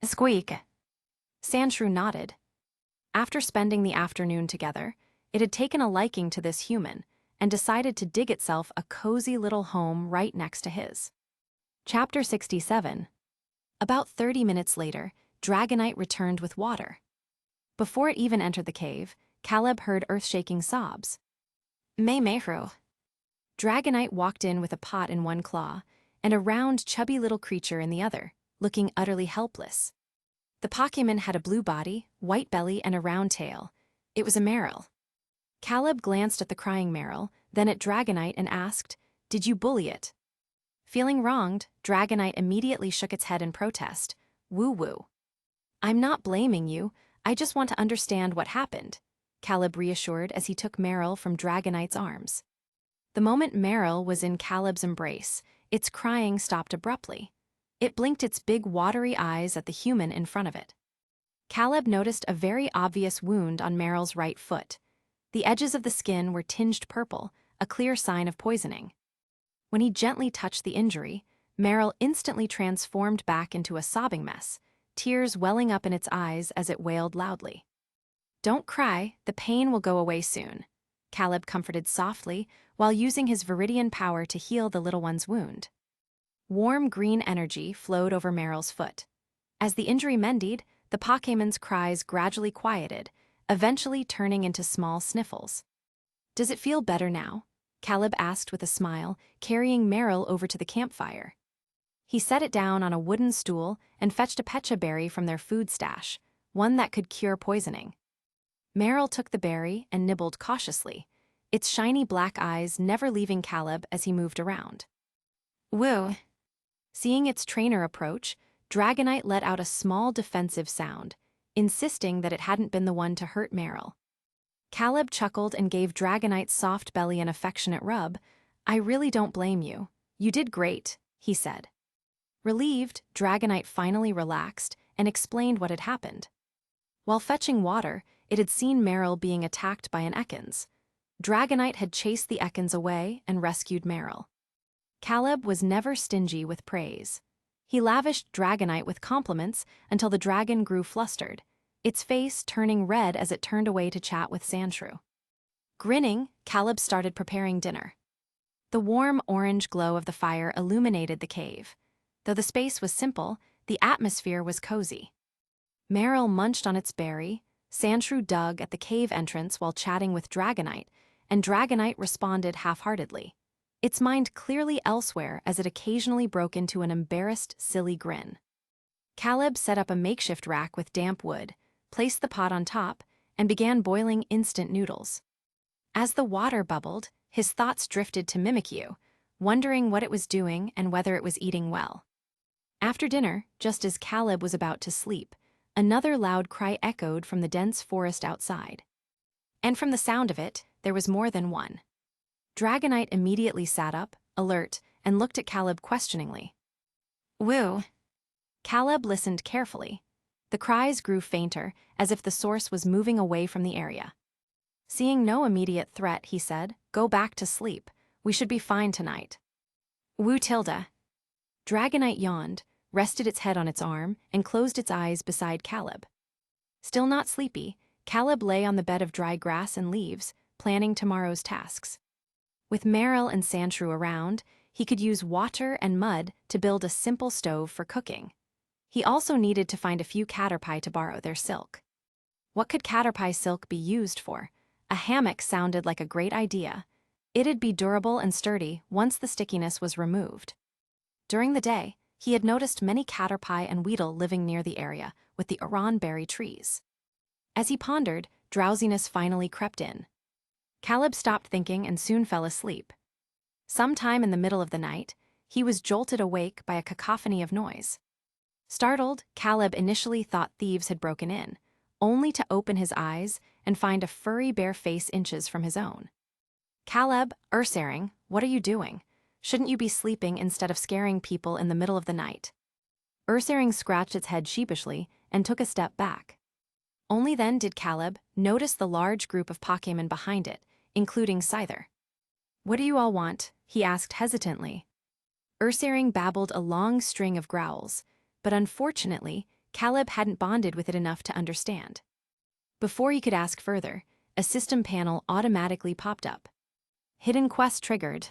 Squeak. Sandshrew nodded. After spending the afternoon together, it had taken a liking to this human and decided to dig itself a cozy little home right next to his. Chapter 67. About 30 minutes later, Dragonite returned with water. Before it even entered the cave, Caleb heard earth-shaking sobs. Mehru. Dragonite walked in with a pot in one claw and a round, chubby little creature in the other, looking utterly helpless. The Pokémon had a blue body, white belly, and a round tail. It was a Marill. Caleb glanced at the crying Marill, then at Dragonite and asked, "Did you bully it?" Feeling wronged, Dragonite immediately shook its head in protest. Woo-woo. "I'm not blaming you, I just want to understand what happened," Caleb reassured as he took Marill from Dragonite's arms. The moment Marill was in Caleb's embrace, its crying stopped abruptly. It blinked its big watery eyes at the human in front of it. Caleb noticed a very obvious wound on Marill's right foot. The edges of the skin were tinged purple, a clear sign of poisoning. When he gently touched the injury, Marill instantly transformed back into a sobbing mess, tears welling up in its eyes as it wailed loudly. "Don't cry, the pain will go away soon," Caleb comforted softly while using his Viridian Power to heal the little one's wound. Warm green energy flowed over Marill's foot. As the injury mended, the Pokémon's cries gradually quieted, eventually turning into small sniffles. "Does it feel better now?" Caleb asked with a smile, carrying Marill over to the campfire. He set it down on a wooden stool and fetched a pecha berry from their food stash, one that could cure poisoning. Marill took the berry and nibbled cautiously, its shiny black eyes never leaving Caleb as he moved around. Woo! Seeing its trainer approach, Dragonite let out a small defensive sound, insisting that it hadn't been the one to hurt Marill. Caleb chuckled and gave Dragonite's soft belly an affectionate rub. "I really don't blame you. You did great," he said. Relieved, Dragonite finally relaxed and explained what had happened. While fetching water, it had seen Marill being attacked by an Ekans. Dragonite had chased the Ekans away and rescued Marill. Caleb was never stingy with praise. He lavished Dragonite with compliments until the dragon grew flustered, its face turning red as it turned away to chat with Sandshrew. Grinning, Caleb started preparing dinner. The warm orange glow of the fire illuminated the cave. Though the space was simple, the atmosphere was cozy. Marill munched on its berry, Sandshrew dug at the cave entrance while chatting with Dragonite, and Dragonite responded half-heartedly, its mind clearly elsewhere as it occasionally broke into an embarrassed, silly grin. Caleb set up a makeshift rack with damp wood, placed the pot on top, and began boiling instant noodles. As the water bubbled, his thoughts drifted to Mimikyu, wondering what it was doing and whether it was eating well. After dinner, just as Caleb was about to sleep, another loud cry echoed from the dense forest outside. And from the sound of it, there was more than one. Dragonite immediately sat up, alert, and looked at Caleb questioningly. "Woo." Caleb listened carefully. The cries grew fainter, as if the source was moving away from the area. Seeing no immediate threat, he said, "Go back to sleep. We should be fine tonight." "Woo Tilda." Dragonite yawned, rested its head on its arm, and closed its eyes beside Caleb. Still not sleepy, Caleb lay on the bed of dry grass and leaves, planning tomorrow's tasks. With Meryl and Sandshrew around, he could use water and mud to build a simple stove for cooking. He also needed to find a few Caterpie to borrow their silk. What could Caterpie silk be used for? A hammock sounded like a great idea. It'd be durable and sturdy once the stickiness was removed. During the day, he had noticed many Caterpie and Weedle living near the area with the Aranberry trees. As he pondered, drowsiness finally crept in. Caleb stopped thinking and soon fell asleep. Sometime in the middle of the night, he was jolted awake by a cacophony of noise. Startled, Caleb initially thought thieves had broken in, only to open his eyes and find a furry bare face inches from his own. "Caleb, Ursaring, what are you doing? Shouldn't you be sleeping instead of scaring people in the middle of the night?" Ursaring scratched its head sheepishly and took a step back. Only then did Caleb notice the large group of Pokémon behind it, including Scyther. "What do you all want?" he asked hesitantly. Ursaring babbled a long string of growls, but unfortunately, Caleb hadn't bonded with it enough to understand. Before he could ask further, a system panel automatically popped up. "Hidden quest triggered.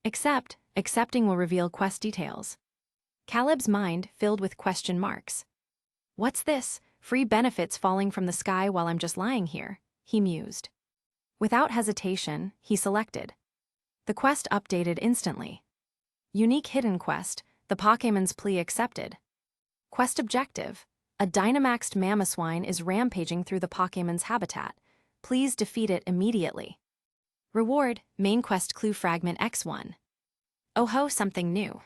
Accepting will reveal quest details." Caleb's mind filled with question marks. "What's this? Free benefits falling from the sky while I'm just lying here," he mused. Without hesitation, he selected. The quest updated instantly. Unique hidden quest, the Pokémon's plea accepted. Quest objective, a Dynamaxed Mamoswine is rampaging through the Pokémon's habitat. Please defeat it immediately. Reward, main quest clue fragment X1. Oh ho, something new.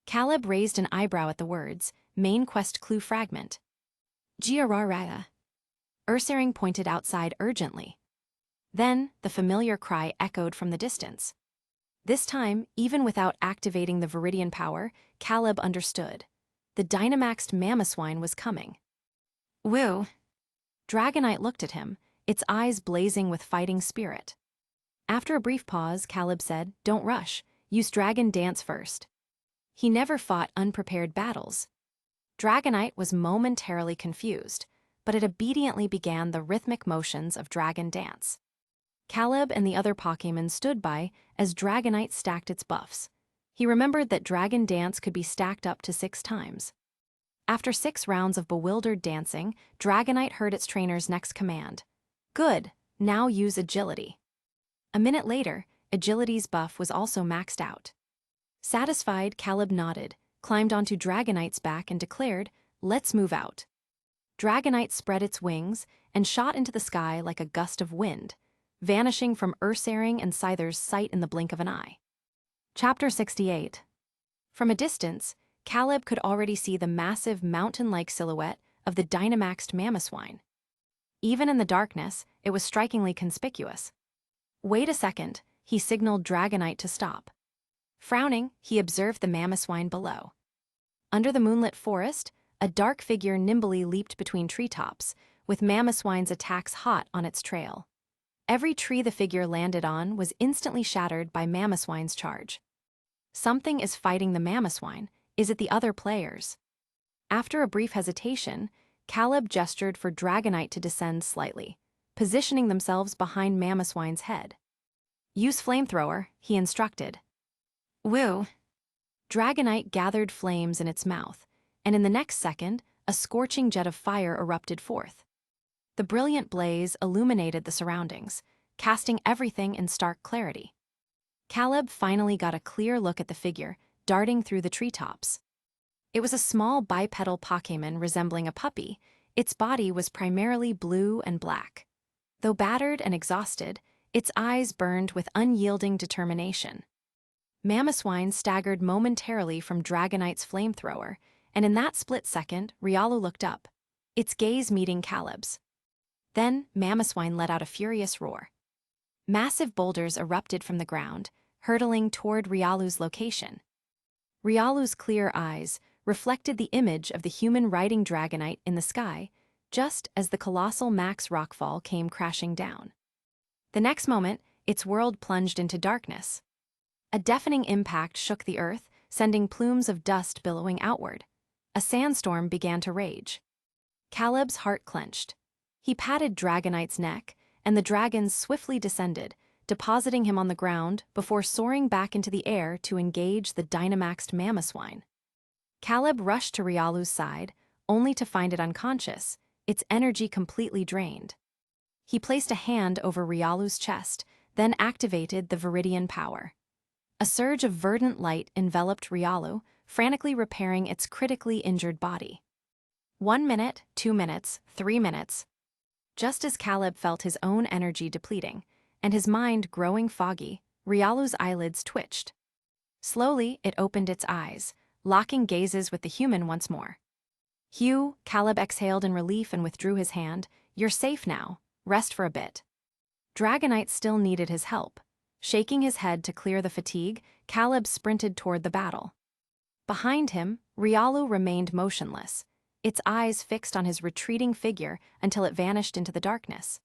Caleb raised an eyebrow at the words, main quest clue fragment. Giararata. Ursaring pointed outside urgently. Then, the familiar cry echoed from the distance. This time, even without activating the Viridian Power, Caleb understood. The Dynamaxed Mamoswine was coming. "Woo." Dragonite looked at him, its eyes blazing with fighting spirit. After a brief pause, Caleb said, "Don't rush. Use Dragon Dance first." He never fought unprepared battles. Dragonite was momentarily confused, but it obediently began the rhythmic motions of Dragon Dance. Caleb and the other Pokémon stood by as Dragonite stacked its buffs. He remembered that Dragon Dance could be stacked up to 6 times. After 6 rounds of bewildered dancing, Dragonite heard its trainer's next command. "Good, now use Agility." A minute later, Agility's buff was also maxed out. Satisfied, Caleb nodded, climbed onto Dragonite's back and declared, "Let's move out." Dragonite spread its wings and shot into the sky like a gust of wind, vanishing from Ursaring and Scyther's sight in the blink of an eye. Chapter 68. From a distance, Caleb could already see the massive mountain-like silhouette of the Dynamaxed Mamoswine. Even in the darkness, it was strikingly conspicuous. "Wait a second," he signaled Dragonite to stop. Frowning, he observed the Mamoswine below. Under the moonlit forest, a dark figure nimbly leaped between treetops, with Mamoswine's attacks hot on its trail. Every tree the figure landed on was instantly shattered by Mamoswine's charge. Something is fighting the Mamoswine. Is it the other players? After a brief hesitation, Caleb gestured for Dragonite to descend slightly, positioning themselves behind Mamoswine's head. "Use Flamethrower," he instructed. "Woo." Dragonite gathered flames in its mouth, and in the next second, a scorching jet of fire erupted forth. The brilliant blaze illuminated the surroundings, casting everything in stark clarity. Caleb finally got a clear look at the figure, darting through the treetops. It was a small bipedal Pokémon resembling a puppy, Its body was primarily blue and black. Though battered and exhausted, its eyes burned with unyielding determination. Mamoswine staggered momentarily from Dragonite's flamethrower, and in that split second, Riolu looked up, its gaze meeting Caleb's. Then, Mamoswine let out a furious roar. Massive boulders erupted from the ground, hurtling toward Riolu's location. Riolu's clear eyes reflected the image of the human riding Dragonite in the sky, just as the colossal Max rockfall came crashing down. The next moment, its world plunged into darkness. A deafening impact shook the earth, sending plumes of dust billowing outward. A sandstorm began to rage. Caleb's heart clenched. He patted Dragonite's neck, and the dragons swiftly descended, depositing him on the ground before soaring back into the air to engage the Dynamaxed Mamoswine. Caleb rushed to Riolu's side, only to find it unconscious, its energy completely drained. He placed a hand over Riolu's chest, then activated the Viridian Power. A surge of verdant light enveloped Riolu, frantically repairing its critically injured body. 1 minute, 2 minutes, 3 minutes. Just as Caleb felt his own energy depleting, and his mind growing foggy, Riolu's eyelids twitched. Slowly, it opened its eyes, locking gazes with the human once more. "Hugh," Caleb exhaled in relief and withdrew his hand. "You're safe now. Rest for a bit." Dragonite still needed his help. Shaking his head to clear the fatigue, Caleb sprinted toward the battle. Behind him, Riolu remained motionless, its eyes fixed on his retreating figure until it vanished into the darkness.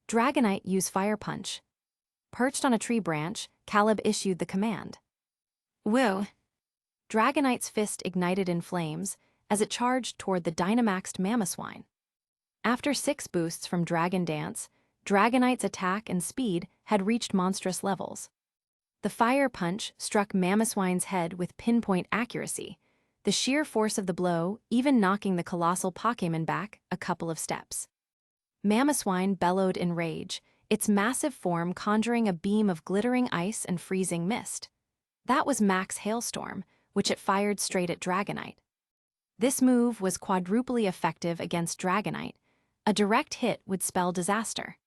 Dragonite used Fire Punch. Perched on a tree branch, Caleb issued the command. "Woo!" Dragonite's fist ignited in flames as it charged toward the Dynamaxed Mamoswine. After 6 boosts from Dragon Dance, Dragonite's attack and speed had reached monstrous levels. The Fire Punch struck Mamoswine's head with pinpoint accuracy, the sheer force of the blow even knocking the colossal Pokémon back a couple of steps. Mamoswine bellowed in rage, its massive form conjuring a beam of glittering ice and freezing mist. That was Max Hailstorm, which it fired straight at Dragonite. This move was quadruply effective against Dragonite. A direct hit would spell disaster.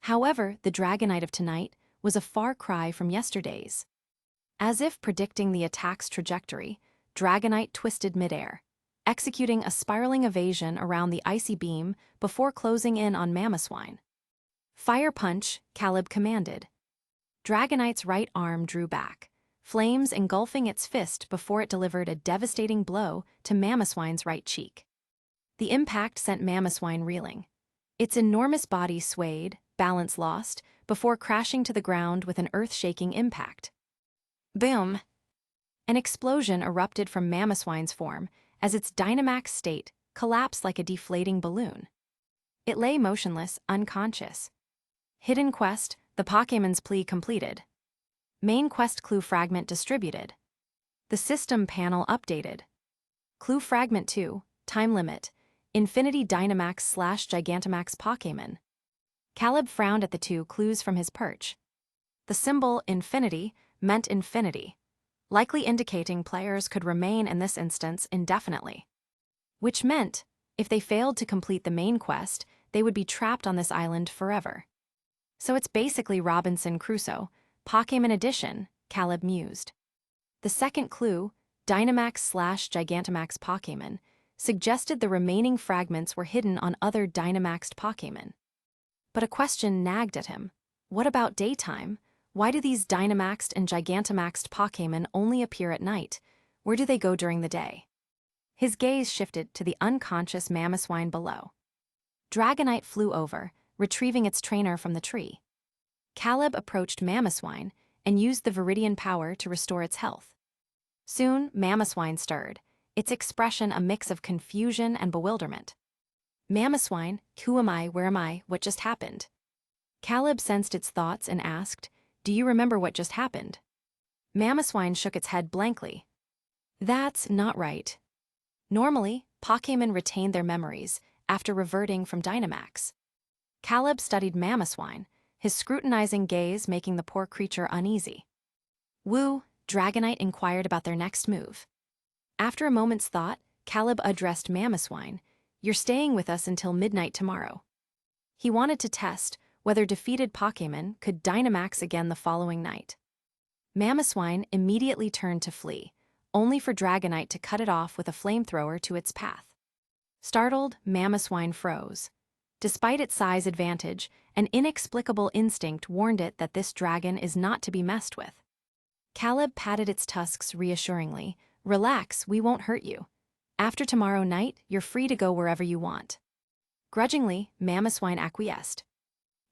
However, the Dragonite of tonight was a far cry from yesterday's. As if predicting the attack's trajectory, Dragonite twisted midair, executing a spiraling evasion around the icy beam before closing in on Mamoswine. "Fire Punch," Caleb commanded. Dragonite's right arm drew back, flames engulfing its fist before it delivered a devastating blow to Mamoswine's right cheek. The impact sent Mamoswine reeling. Its enormous body swayed, balance lost, before crashing to the ground with an earth-shaking impact. Boom! An explosion erupted from Mamoswine's form as its Dynamax state collapsed like a deflating balloon. It lay motionless, unconscious. Hidden Quest, the Pokémon's plea completed. Main Quest Clue Fragment distributed. The System panel updated. Clue Fragment 2, Time Limit, Infinity Dynamax/Gigantamax Pokémon. Caleb frowned at the 2 clues from his perch. The symbol infinity meant infinity, likely indicating players could remain in this instance indefinitely. Which meant, if they failed to complete the main quest, they would be trapped on this island forever. So it's basically Robinson Crusoe, Pokémon Edition, Caleb mused. The second clue, Dynamax/Gigantamax Pokémon, suggested the remaining fragments were hidden on other Dynamaxed Pokémon. But a question nagged at him. What about daytime? Why do these Dynamaxed and Gigantamaxed Pokémon only appear at night? Where do they go during the day? His gaze shifted to the unconscious Mamoswine below. Dragonite flew over, retrieving its trainer from the tree. Caleb approached Mamoswine and used the Viridian Power to restore its health. Soon, Mamoswine stirred, its expression a mix of confusion and bewilderment. "Mamoswine, who am I, where am I, what just happened?" Caleb sensed its thoughts and asked, "Do you remember what just happened?" Mamoswine shook its head blankly. "That's not right. Normally, Pokémon retain their memories after reverting from Dynamax." Caleb studied Mamoswine, his scrutinizing gaze making the poor creature uneasy. "Woo," Dragonite inquired about their next move. After a moment's thought, Caleb addressed Mamoswine, You're staying with us until midnight tomorrow." He wanted to test whether defeated Pokémon could Dynamax again the following night. Mamoswine immediately turned to flee, only for Dragonite to cut it off with a flamethrower to its path. Startled, Mamoswine froze. Despite its size advantage, an inexplicable instinct warned it that this dragon is not to be messed with. Caleb patted its tusks reassuringly. "Relax, we won't hurt you. After tomorrow night, you're free to go wherever you want." Grudgingly, Mamoswine acquiesced.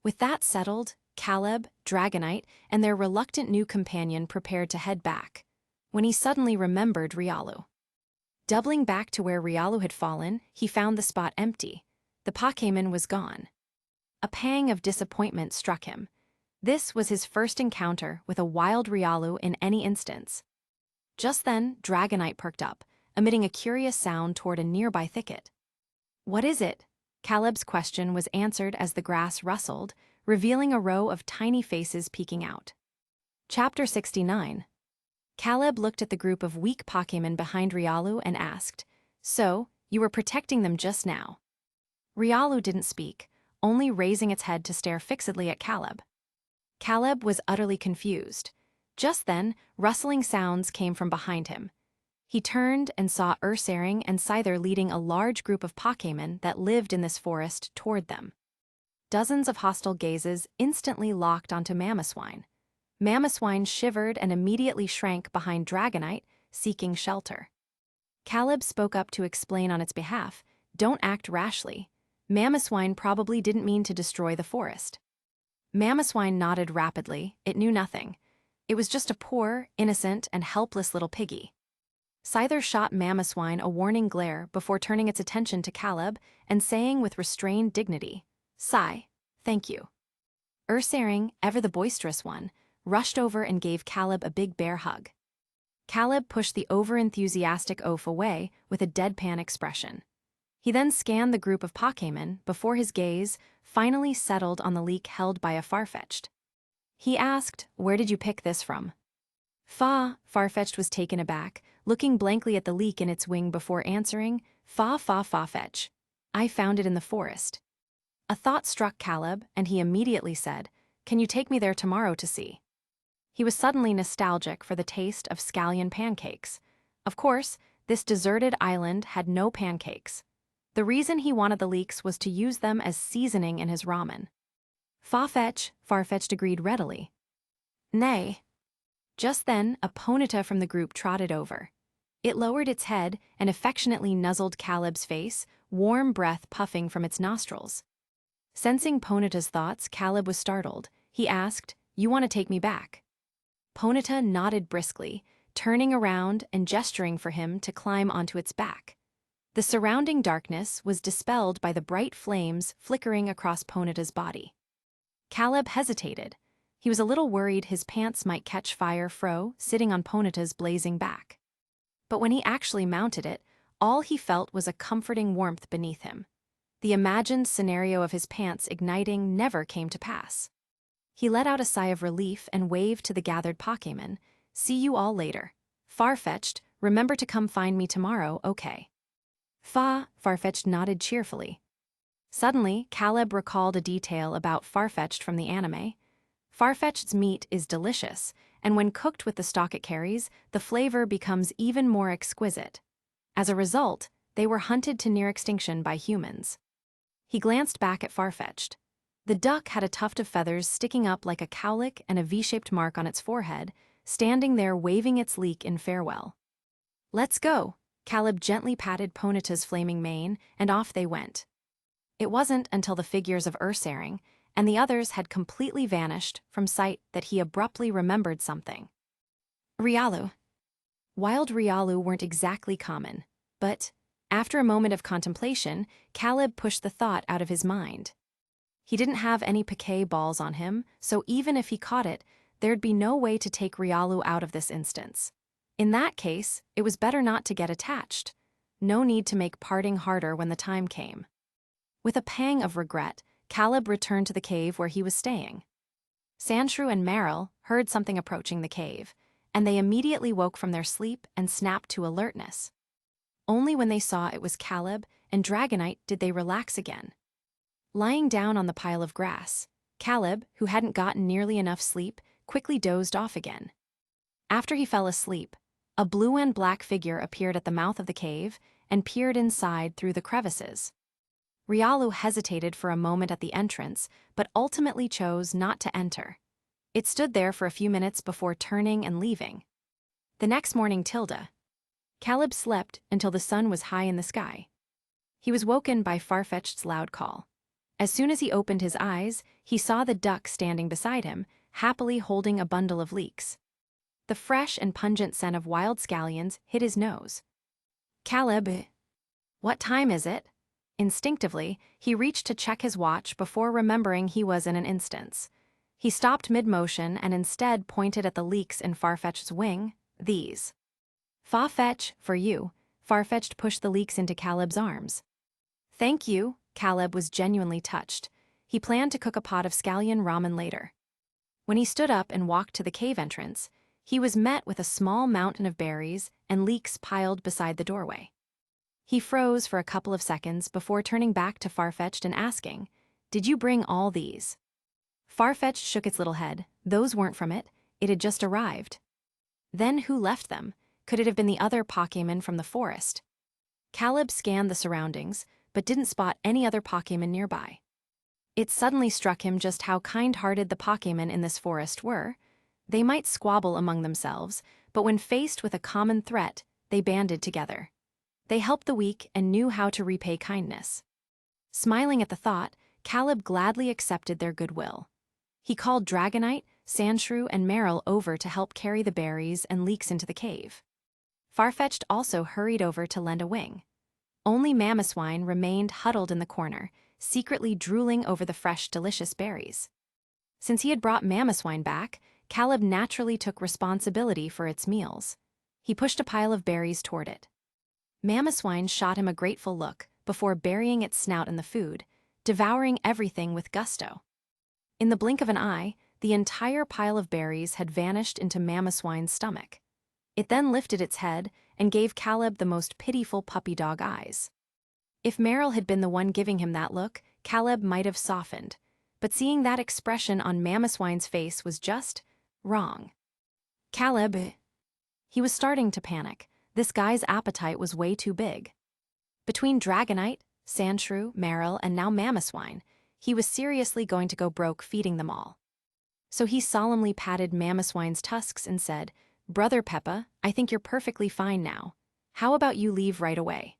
With that settled, Caleb, Dragonite, and their reluctant new companion prepared to head back, when he suddenly remembered Riolu. Doubling back to where Riolu had fallen, he found the spot empty. The Pokémon was gone. A pang of disappointment struck him. This was his first encounter with a wild Riolu in any instance. Just then, Dragonite perked up, emitting a curious sound toward a nearby thicket. "What is it?" Caleb's question was answered as the grass rustled, revealing a row of tiny faces peeking out. Chapter 69. Caleb looked at the group of weak Pokémon behind Riolu and asked, "So, you were protecting them just now?" Riolu didn't speak, only raising its head to stare fixedly at Caleb. Caleb was utterly confused. Just then, rustling sounds came from behind him. He turned and saw Ursaring and Scyther leading a large group of Pokémon that lived in this forest toward them. Dozens of hostile gazes instantly locked onto Mamoswine. Mamoswine shivered and immediately shrank behind Dragonite, seeking shelter. Caleb spoke up to explain on its behalf, "Don't act rashly. Mamoswine probably didn't mean to destroy the forest." Mamoswine nodded rapidly. It knew nothing. It was just a poor, innocent, and helpless little piggy. Scyther shot Mamoswine a warning glare before turning its attention to Caleb and saying with restrained dignity, "Sigh, thank you." Ursaring, ever the boisterous one, rushed over and gave Caleb a big bear hug. Caleb pushed the over-enthusiastic oaf away with a deadpan expression. He then scanned the group of Pokémon before his gaze finally settled on the leek held by a Farfetch'd. He asked, "Where did you pick this from?" Farfetch'd was taken aback, looking blankly at the leek in its wing before answering, Farfetch. I found it in the forest." A thought struck Caleb, and he immediately said, "Can you take me there tomorrow to see?" He was suddenly nostalgic for the taste of scallion pancakes. Of course, this deserted island had no pancakes. The reason he wanted the leeks was to use them as seasoning in his ramen. Farfetch'd agreed readily. "Nay." Just then, a Ponyta from the group trotted over. It lowered its head and affectionately nuzzled Caleb's face, warm breath puffing from its nostrils. Sensing Ponyta's thoughts, Caleb was startled. He asked, "You want to take me back?" Ponyta nodded briskly, turning around and gesturing for him to climb onto its back. The surrounding darkness was dispelled by the bright flames flickering across Ponyta's body. Caleb hesitated. He was a little worried his pants might catch fire sitting on Ponyta's blazing back. But when he actually mounted it, all he felt was a comforting warmth beneath him. The imagined scenario of his pants igniting never came to pass. He let out a sigh of relief and waved to the gathered Pokémon. "See you all later. Farfetch'd, remember to come find me tomorrow, okay?" Farfetch'd nodded cheerfully. Suddenly, Caleb recalled a detail about Farfetch'd from the anime. Farfetch'd's meat is delicious, and when cooked with the stalk it carries, the flavor becomes even more exquisite. As a result, they were hunted to near extinction by humans. He glanced back at Farfetch'd. The duck had a tuft of feathers sticking up like a cowlick and a V-shaped mark on its forehead, standing there waving its leek in farewell. "Let's go." Caleb gently patted Ponyta's flaming mane, and off they went. It wasn't until the figures of Ursaring and the others had completely vanished from sight that he abruptly remembered something. Riolu. Wild Riolu weren't exactly common, but, after a moment of contemplation, Caleb pushed the thought out of his mind. He didn't have any Poké balls on him, so even if he caught it, there'd be no way to take Riolu out of this instance. In that case, it was better not to get attached. No need to make parting harder when the time came. With a pang of regret, Caleb returned to the cave where he was staying. Sandshrew and Meryl heard something approaching the cave, and they immediately woke from their sleep and snapped to alertness. Only when they saw it was Caleb and Dragonite did they relax again. Lying down on the pile of grass, Caleb, who hadn't gotten nearly enough sleep, quickly dozed off again. After he fell asleep, a blue and black figure appeared at the mouth of the cave and peered inside through the crevices. Riolu hesitated for a moment at the entrance, but ultimately chose not to enter. It stood there for a few minutes before turning and leaving. The next morning, Caleb slept until the sun was high in the sky. He was woken by Farfetched's loud call. As soon as he opened his eyes, he saw the duck standing beside him, happily holding a bundle of leeks. The fresh and pungent scent of wild scallions hit his nose. Caleb, what time is it? Instinctively, he reached to check his watch before remembering he was in an instance. He stopped mid-motion and instead pointed at the leeks in Farfetched's wing. These. Farfetch, for you. Farfetch'd pushed the leeks into Caleb's arms. Thank you. Caleb was genuinely touched. He planned to cook a pot of scallion ramen later. When he stood up and walked to the cave entrance, he was met with a small mountain of berries and leeks piled beside the doorway. He froze for a couple of seconds before turning back to Farfetch'd and asking, "Did you bring all these?" Farfetch'd shook its little head. Those weren't from it. It had just arrived. Then who left them? Could it have been the other Pokémon from the forest? Caleb scanned the surroundings, but didn't spot any other Pokémon nearby. It suddenly struck him just how kind-hearted the Pokémon in this forest were. They might squabble among themselves, but when faced with a common threat, they banded together. They helped the weak and knew how to repay kindness. Smiling at the thought, Caleb gladly accepted their goodwill. He called Dragonite, Sandshrew, and Meryl over to help carry the berries and leeks into the cave. Farfetch'd also hurried over to lend a wing. Only Mamoswine remained huddled in the corner, secretly drooling over the fresh, delicious berries. Since he had brought Mamoswine back, Caleb naturally took responsibility for its meals. He pushed a pile of berries toward it. Mamoswine shot him a grateful look before burying its snout in the food, devouring everything with gusto. In the blink of an eye, the entire pile of berries had vanished into Mamoswine's stomach. It then lifted its head and gave Caleb the most pitiful puppy dog eyes. If Meryl had been the one giving him that look, Caleb might have softened, but seeing that expression on Mamoswine's face was just wrong. Caleb. He was starting to panic. This guy's appetite was way too big. Between Dragonite, Sandshrew, Meryl, and now Mamoswine, he was seriously going to go broke feeding them all. So he solemnly patted Mamoswine's tusks and said, "Brother Peppa, I think you're perfectly fine now. How about you leave right away?"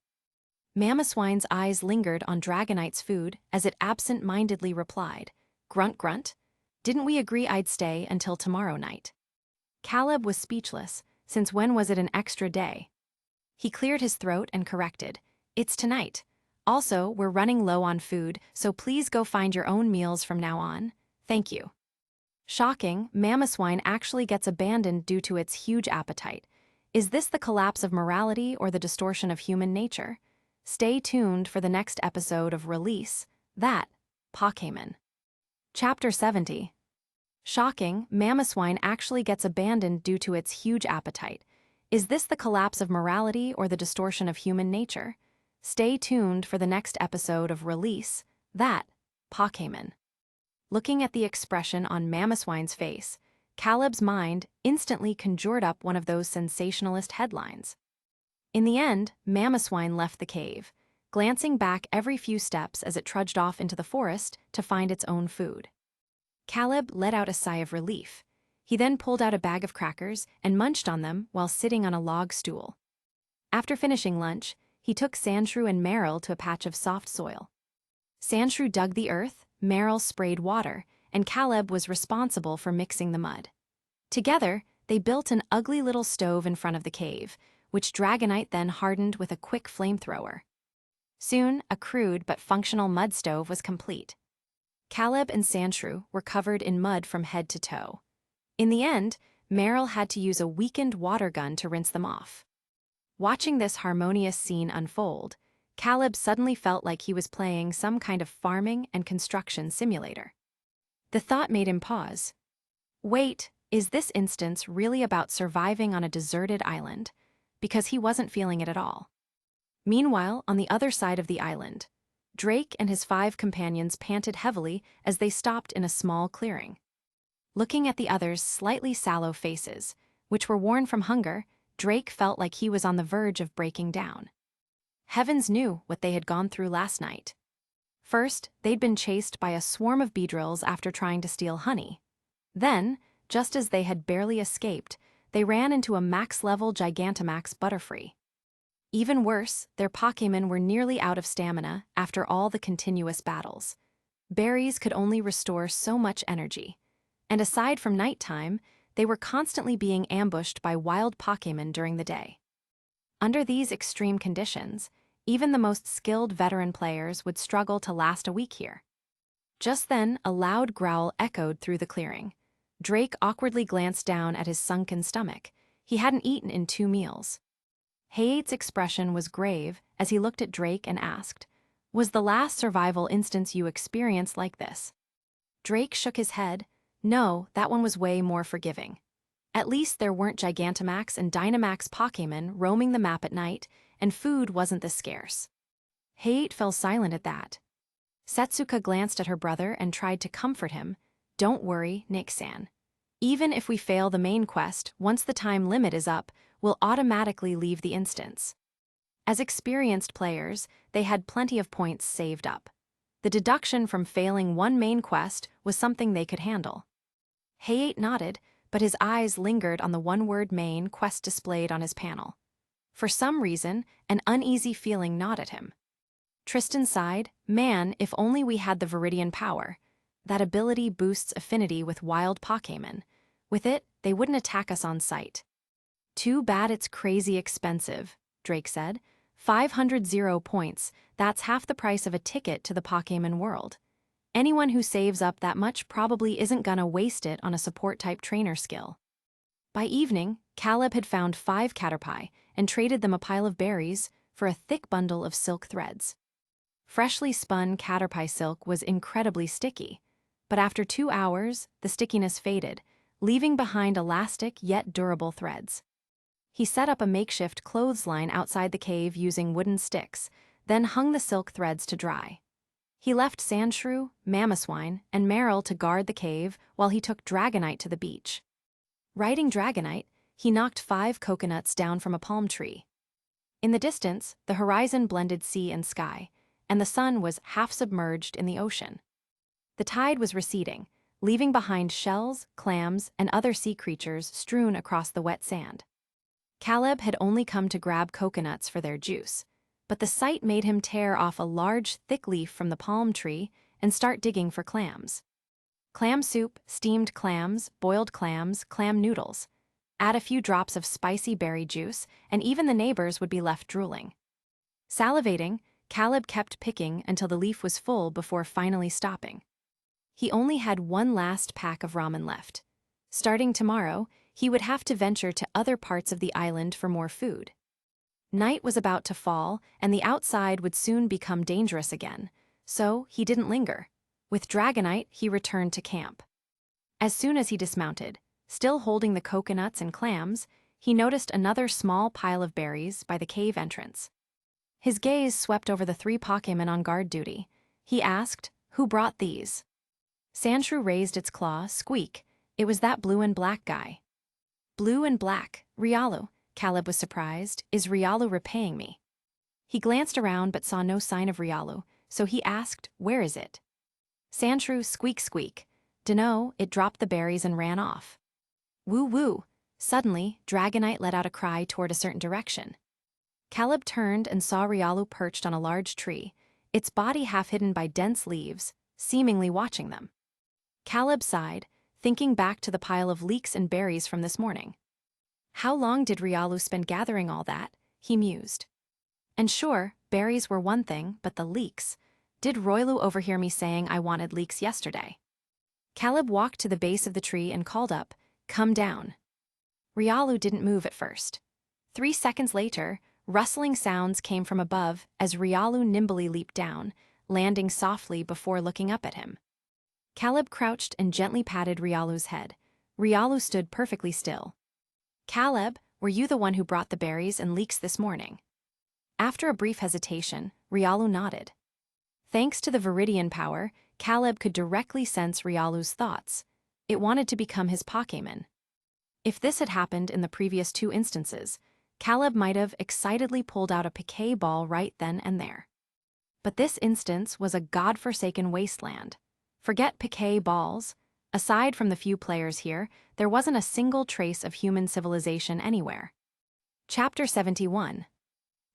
Mamoswine's eyes lingered on Dragonite's food as it absent-mindedly replied, "Grunt, grunt. Didn't we agree I'd stay until tomorrow night?" Caleb was speechless, since when was it an extra day? He cleared his throat and corrected, "It's tonight. Also, we're running low on food, so please go find your own meals from now on. Thank you." Shocking, Mamoswine actually gets abandoned due to its huge appetite. Is this the collapse of morality or the distortion of human nature? Stay tuned for the next episode of Release, That, Pokémon. Chapter 70. Shocking, Mamoswine actually gets abandoned due to its huge appetite. Is this the collapse of morality or the distortion of human nature? Stay tuned for the next episode of Release, That, Pokémon. Looking at the expression on Mamoswine's face, Caleb's mind instantly conjured up one of those sensationalist headlines. In the end, Mamoswine left the cave, glancing back every few steps as it trudged off into the forest to find its own food. Caleb let out a sigh of relief. He then pulled out a bag of crackers and munched on them while sitting on a log stool. After finishing lunch, he took Sandshrew and Meryl to a patch of soft soil. Sandshrew dug the earth, Meryl sprayed water, and Caleb was responsible for mixing the mud. Together, they built an ugly little stove in front of the cave, which Dragonite then hardened with a quick flamethrower. Soon, a crude but functional mud stove was complete. Caleb and Sandshrew were covered in mud from head to toe. In the end, Meryl had to use a weakened water gun to rinse them off. Watching this harmonious scene unfold, Caleb suddenly felt like he was playing some kind of farming and construction simulator. The thought made him pause. Wait, is this instance really about surviving on a deserted island? Because he wasn't feeling it at all. Meanwhile, on the other side of the island, Drake and his 5 companions panted heavily as they stopped in a small clearing. Looking at the others' slightly sallow faces, which were worn from hunger, Drake felt like he was on the verge of breaking down. Heavens knew what they had gone through last night. First, they'd been chased by a swarm of betrayals after trying to steal honey. Then, just as they had barely escaped, they ran into a max-level Gigantamax Butterfree. Even worse, their Pokémon were nearly out of stamina after all the continuous battles. Berries could only restore so much energy. And aside from nighttime, they were constantly being ambushed by wild Pokémon during the day. Under these extreme conditions, even the most skilled veteran players would struggle to last a week here. Just then, a loud growl echoed through the clearing. Drake awkwardly glanced down at his sunken stomach. He hadn't eaten in 2 meals. Hayate's expression was grave as he looked at Drake and asked, "Was the last survival instance you experienced like this?" Drake shook his head. No, that one was way more forgiving. At least there weren't Gigantamax and Dynamax Pokémon roaming the map at night, and food wasn't this scarce. Hayate fell silent at that. Setsuka glanced at her brother and tried to comfort him. "Don't worry, Nick-san. Even if we fail the main quest, once the time limit is up, we'll automatically leave the instance." As experienced players, they had plenty of points saved up. The deduction from failing one main quest was something they could handle. Hayate nodded, but his eyes lingered on the one-word main quest displayed on his panel. For some reason, an uneasy feeling gnawed at him. Tristan sighed, "Man, if only we had the Viridian Power. That ability boosts affinity with wild Pokémon. With it, they wouldn't attack us on sight." "Too bad it's crazy expensive," Drake said. 500 points, that's half the price of a ticket to the Pokémon world. Anyone who saves up that much probably isn't gonna waste it on a support-type trainer skill. By evening, Caleb had found 5 Caterpie and traded them a pile of berries for a thick bundle of silk threads. Freshly spun Caterpie silk was incredibly sticky, but after 2 hours, the stickiness faded, leaving behind elastic yet durable threads. He set up a makeshift clothesline outside the cave using wooden sticks, then hung the silk threads to dry. He left Sandshrew, Mamoswine, and Meryl to guard the cave while he took Dragonite to the beach. Riding Dragonite, he knocked 5 coconuts down from a palm tree. In the distance, the horizon blended sea and sky, and the sun was half submerged in the ocean. The tide was receding, leaving behind shells, clams, and other sea creatures strewn across the wet sand. Caleb had only come to grab coconuts for their juice, but the sight made him tear off a large, thick leaf from the palm tree and start digging for clams. Clam soup, steamed clams, boiled clams, clam noodles. Add a few drops of spicy berry juice, and even the neighbors would be left drooling. Salivating, Caleb kept picking until the leaf was full before finally stopping. He only had one last pack of ramen left. Starting tomorrow, he would have to venture to other parts of the island for more food. Night was about to fall, and the outside would soon become dangerous again, so he didn't linger. With Dragonite, he returned to camp. As soon as he dismounted, still holding the coconuts and clams, he noticed another small pile of berries by the cave entrance. His gaze swept over the 3 Pokémon on guard duty. He asked, "Who brought these?" Sandshrew raised its claw, squeak. It was that blue and black guy. "Blue and black, Riolu," Caleb was surprised. "Is Riolu repaying me?" He glanced around but saw no sign of Riolu, so he asked, "Where is it?" Sandshrew squeak squeak. "Dunno, it dropped the berries and ran off." Woo woo. Suddenly, Dragonite let out a cry toward a certain direction. Caleb turned and saw Riolu perched on a large tree, its body half hidden by dense leaves, seemingly watching them. Caleb sighed, thinking back to the pile of leeks and berries from this morning. How long did Riolu spend gathering all that? He mused. And sure, berries were one thing, but the leeks. Did Riolu overhear me saying I wanted leeks yesterday? Caleb walked to the base of the tree and called up, "Come down." Riolu didn't move at first. 3 seconds later, rustling sounds came from above as Riolu nimbly leaped down, landing softly before looking up at him. Caleb crouched and gently patted Riolu's head. Riolu stood perfectly still. "Caleb, were you the one who brought the berries and leeks this morning?" After a brief hesitation, Riolu nodded. Thanks to the Viridian Power, Caleb could directly sense Riolu's thoughts. It wanted to become his Pokémon. If this had happened in the previous 2 instances, Caleb might have excitedly pulled out a Piquet ball right then and there. But this instance was a godforsaken wasteland. Forget Piquet balls. Aside from the few players here, there wasn't a single trace of human civilization anywhere. Chapter 71.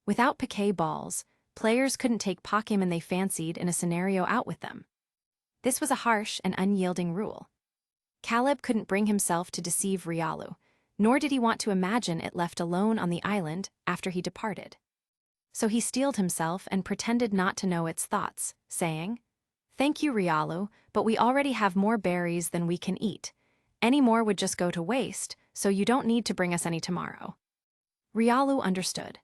Without Piquet balls, players couldn't take Pokémon they fancied in a scenario out with them. This was a harsh and unyielding rule. Caleb couldn't bring himself to deceive Riolu, nor did he want to imagine it left alone on the island after he departed. So he steeled himself and pretended not to know its thoughts, saying, "Thank you, Riolu, but we already have more berries than we can eat. Any more would just go to waste, so you don't need to bring us any tomorrow." Riolu understood.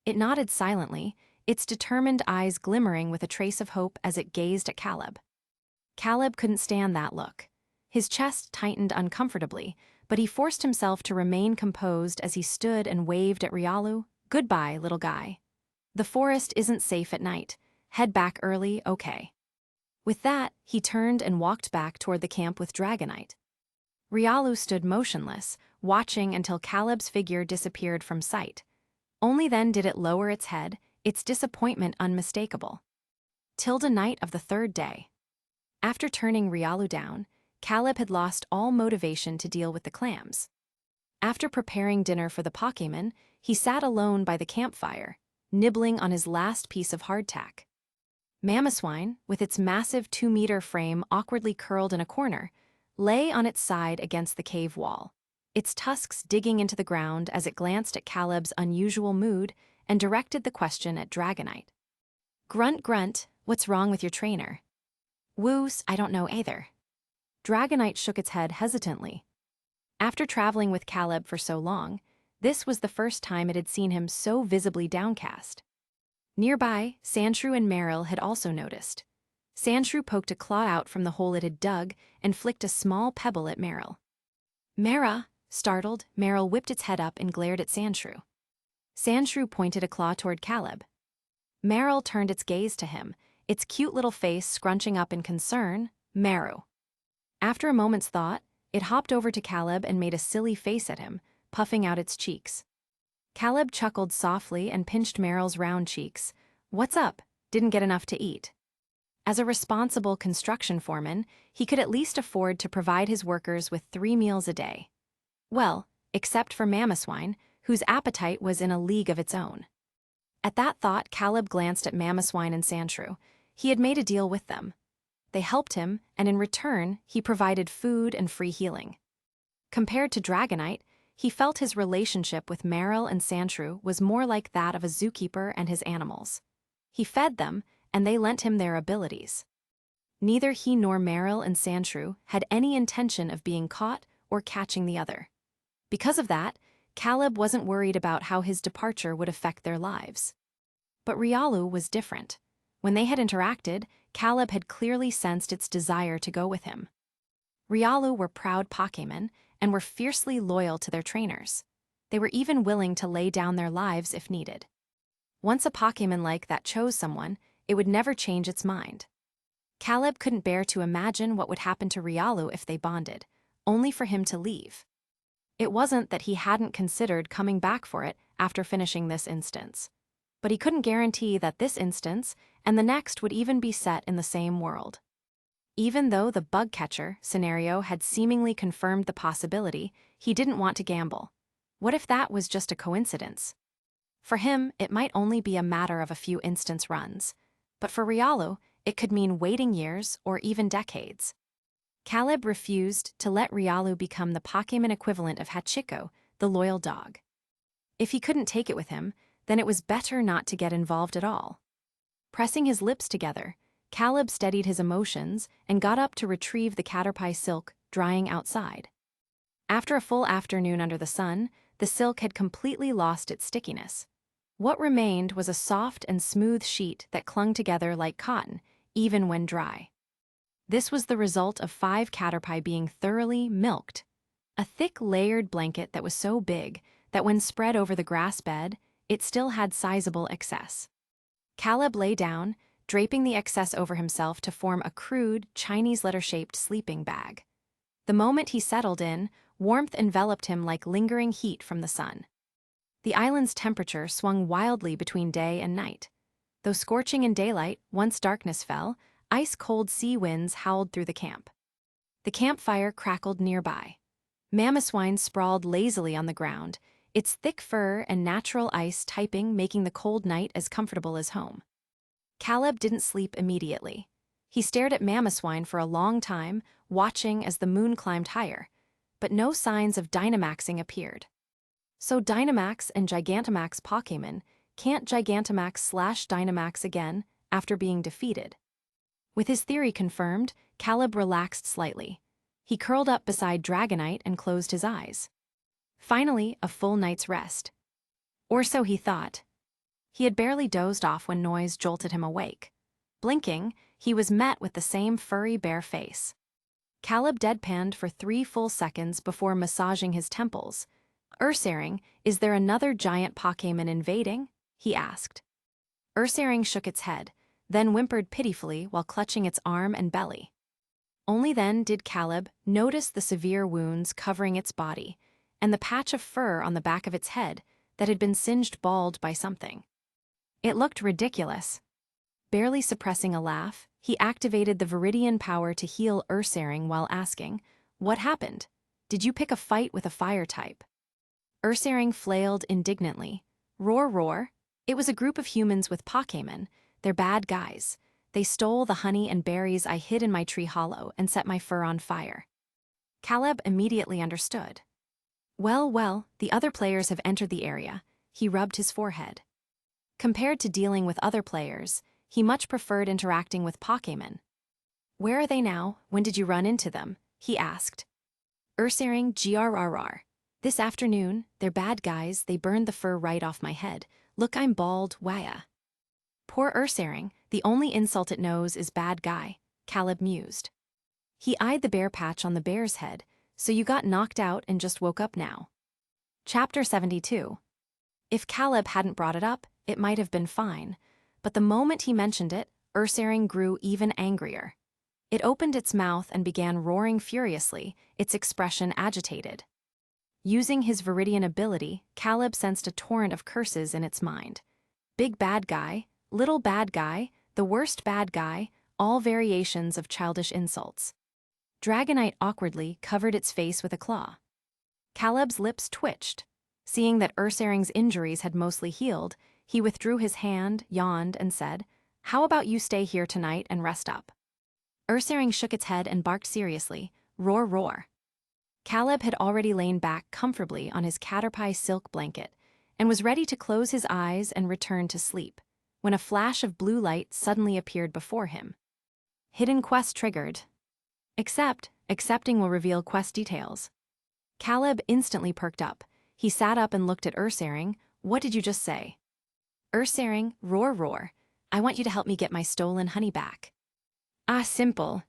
It nodded silently, its determined eyes glimmering with a trace of hope as it gazed at Caleb. Caleb couldn't stand that look. His chest tightened uncomfortably, but he forced himself to remain composed as he stood and waved at Riolu. "Goodbye, little guy. The forest isn't safe at night. Head back early, okay?" With that, he turned and walked back toward the camp with Dragonite. Riolu stood motionless, watching until Caleb's figure disappeared from sight. Only then did it lower its head, its disappointment unmistakable. Tilde night of the 3rd day. After turning Riolu down, Caleb had lost all motivation to deal with the clams. After preparing dinner for the Pokémon, he sat alone by the campfire, nibbling on his last piece of hardtack. Mamoswine, with its massive 2-meter frame awkwardly curled in a corner, lay on its side against the cave wall, its tusks digging into the ground as it glanced at Caleb's unusual mood and directed the question at Dragonite. "Grunt, grunt, what's wrong with your trainer?" "Woos, I don't know either." Dragonite shook its head hesitantly. After traveling with Caleb for so long, this was the first time it had seen him so visibly downcast. Nearby, Sandshrew and Meryl had also noticed. Sandshrew poked a claw out from the hole it had dug and flicked a small pebble at Meryl. "Mera!" Startled, Meryl whipped its head up and glared at Sandshrew. Sandshrew pointed a claw toward Caleb. Meryl turned its gaze to him, its cute little face scrunching up in concern. "Meru." After a moment's thought, it hopped over to Caleb and made a silly face at him, puffing out its cheeks. Caleb chuckled softly and pinched Meryl's round cheeks. "What's up? Didn't get enough to eat." As a responsible construction foreman, he could at least afford to provide his workers with 3 meals a day. Well, except for Mamoswine, whose appetite was in a league of its own. At that thought, Caleb glanced at Mamoswine and Sandshrew. He had made a deal with them. They helped him, and in return, he provided food and free healing. Compared to Dragonite, he felt his relationship with Meryl and Sandshrew was more like that of a zookeeper and his animals. He fed them, and they lent him their abilities. Neither he nor Meryl and Sandshrew had any intention of being caught or catching the other. Because of that, Caleb wasn't worried about how his departure would affect their lives. But Riolu was different. When they had interacted, Caleb had clearly sensed its desire to go with him. Riolu were proud Pokémon and were fiercely loyal to their trainers. They were even willing to lay down their lives if needed. Once a Pokémon like that chose someone, it would never change its mind. Caleb couldn't bear to imagine what would happen to Riolu if they bonded, only for him to leave. It wasn't that he hadn't considered coming back for it after finishing this instance. But he couldn't guarantee that this instance and the next would even be set in the same world. Even though the bug catcher scenario had seemingly confirmed the possibility, he didn't want to gamble. What if that was just a coincidence? For him, it might only be a matter of a few instance runs, but for Riolu, it could mean waiting years or even decades. Caleb refused to let Riolu become the Pokémon equivalent of Hachiko, the loyal dog. If he couldn't take it with him, then it was better not to get involved at all. Pressing his lips together, Caleb steadied his emotions and got up to retrieve the Caterpie silk drying outside. After a full afternoon under the sun, the silk had completely lost its stickiness. What remained was a soft and smooth sheet that clung together like cotton, even when dry. This was the result of 5 Caterpie being thoroughly milked. A thick layered blanket that was so big that when spread over the grass bed, it still had sizable excess. Caleb lay down, draping the excess over himself to form a crude, Chinese letter-shaped sleeping bag. The moment he settled in, warmth enveloped him like lingering heat from the sun. The island's temperature swung wildly between day and night. Though scorching in daylight, once darkness fell, ice-cold sea winds howled through the camp. The campfire crackled nearby. Mamoswine sprawled lazily on the ground, its thick fur and natural ice typing making the cold night as comfortable as home. Caleb didn't sleep immediately. He stared at Mamoswine for a long time, watching as the moon climbed higher, but no signs of Dynamaxing appeared. So Dynamax and Gigantamax Pokémon can't Gigantamax/Dynamax again after being defeated. With his theory confirmed, Caleb relaxed slightly. He curled up beside Dragonite and closed his eyes. Finally, a full night's rest. Or so he thought. He had barely dozed off when noise jolted him awake. Blinking, he was met with the same furry bare face. Caleb deadpanned for 3 full seconds before massaging his temples. "Ursaring, is there another giant Pokémon invading?" he asked. Ursaring shook its head, then whimpered pitifully while clutching its arm and belly. Only then did Caleb notice the severe wounds covering its body and the patch of fur on the back of its head that had been singed bald by something. It looked ridiculous. Barely suppressing a laugh, he activated the Viridian Power to heal Ursaring while asking, "What happened? Did you pick a fight with a fire type?" Ursaring flailed indignantly. "Roar, roar. It was a group of humans with Pokémon. They're bad guys. They stole the honey and berries I hid in my tree hollow and set my fur on fire." Caleb immediately understood. Well, the other players have entered the area. He rubbed his forehead. Compared to dealing with other players, he much preferred interacting with Pokémon. "Where are they now? When did you run into them?" he asked. Ursaring grrr. "This afternoon, they're bad guys, they burned the fur right off my head. Look, I'm bald, waya." Poor Ursaring, the only insult it knows is bad guy, Caleb mused. He eyed the bare patch on the bear's head. "So you got knocked out and just woke up now." Chapter 72. If Caleb hadn't brought it up, it might have been fine, but the moment he mentioned it, Ursaring grew even angrier. It opened its mouth and began roaring furiously, its expression agitated. Using his Viridian ability, Caleb sensed a torrent of curses in its mind. Big bad guy, little bad guy, the worst bad guy, all variations of childish insults. Dragonite awkwardly covered its face with a claw. Caleb's lips twitched. Seeing that Ursaring's injuries had mostly healed, he withdrew his hand, yawned, and said, "How about you stay here tonight and rest up?" Ursaring shook its head and barked seriously, "Roar, roar." Caleb had already lain back comfortably on his caterpie silk blanket and was ready to close his eyes and return to sleep, when a flash of blue light suddenly appeared before him. Hidden quest triggered. Accepting will reveal quest details. Caleb instantly perked up. He sat up and looked at Ursaring. "What did you just say?" Ursaring, roar, roar. "I want you to help me get my stolen honey back." "Ah, simple."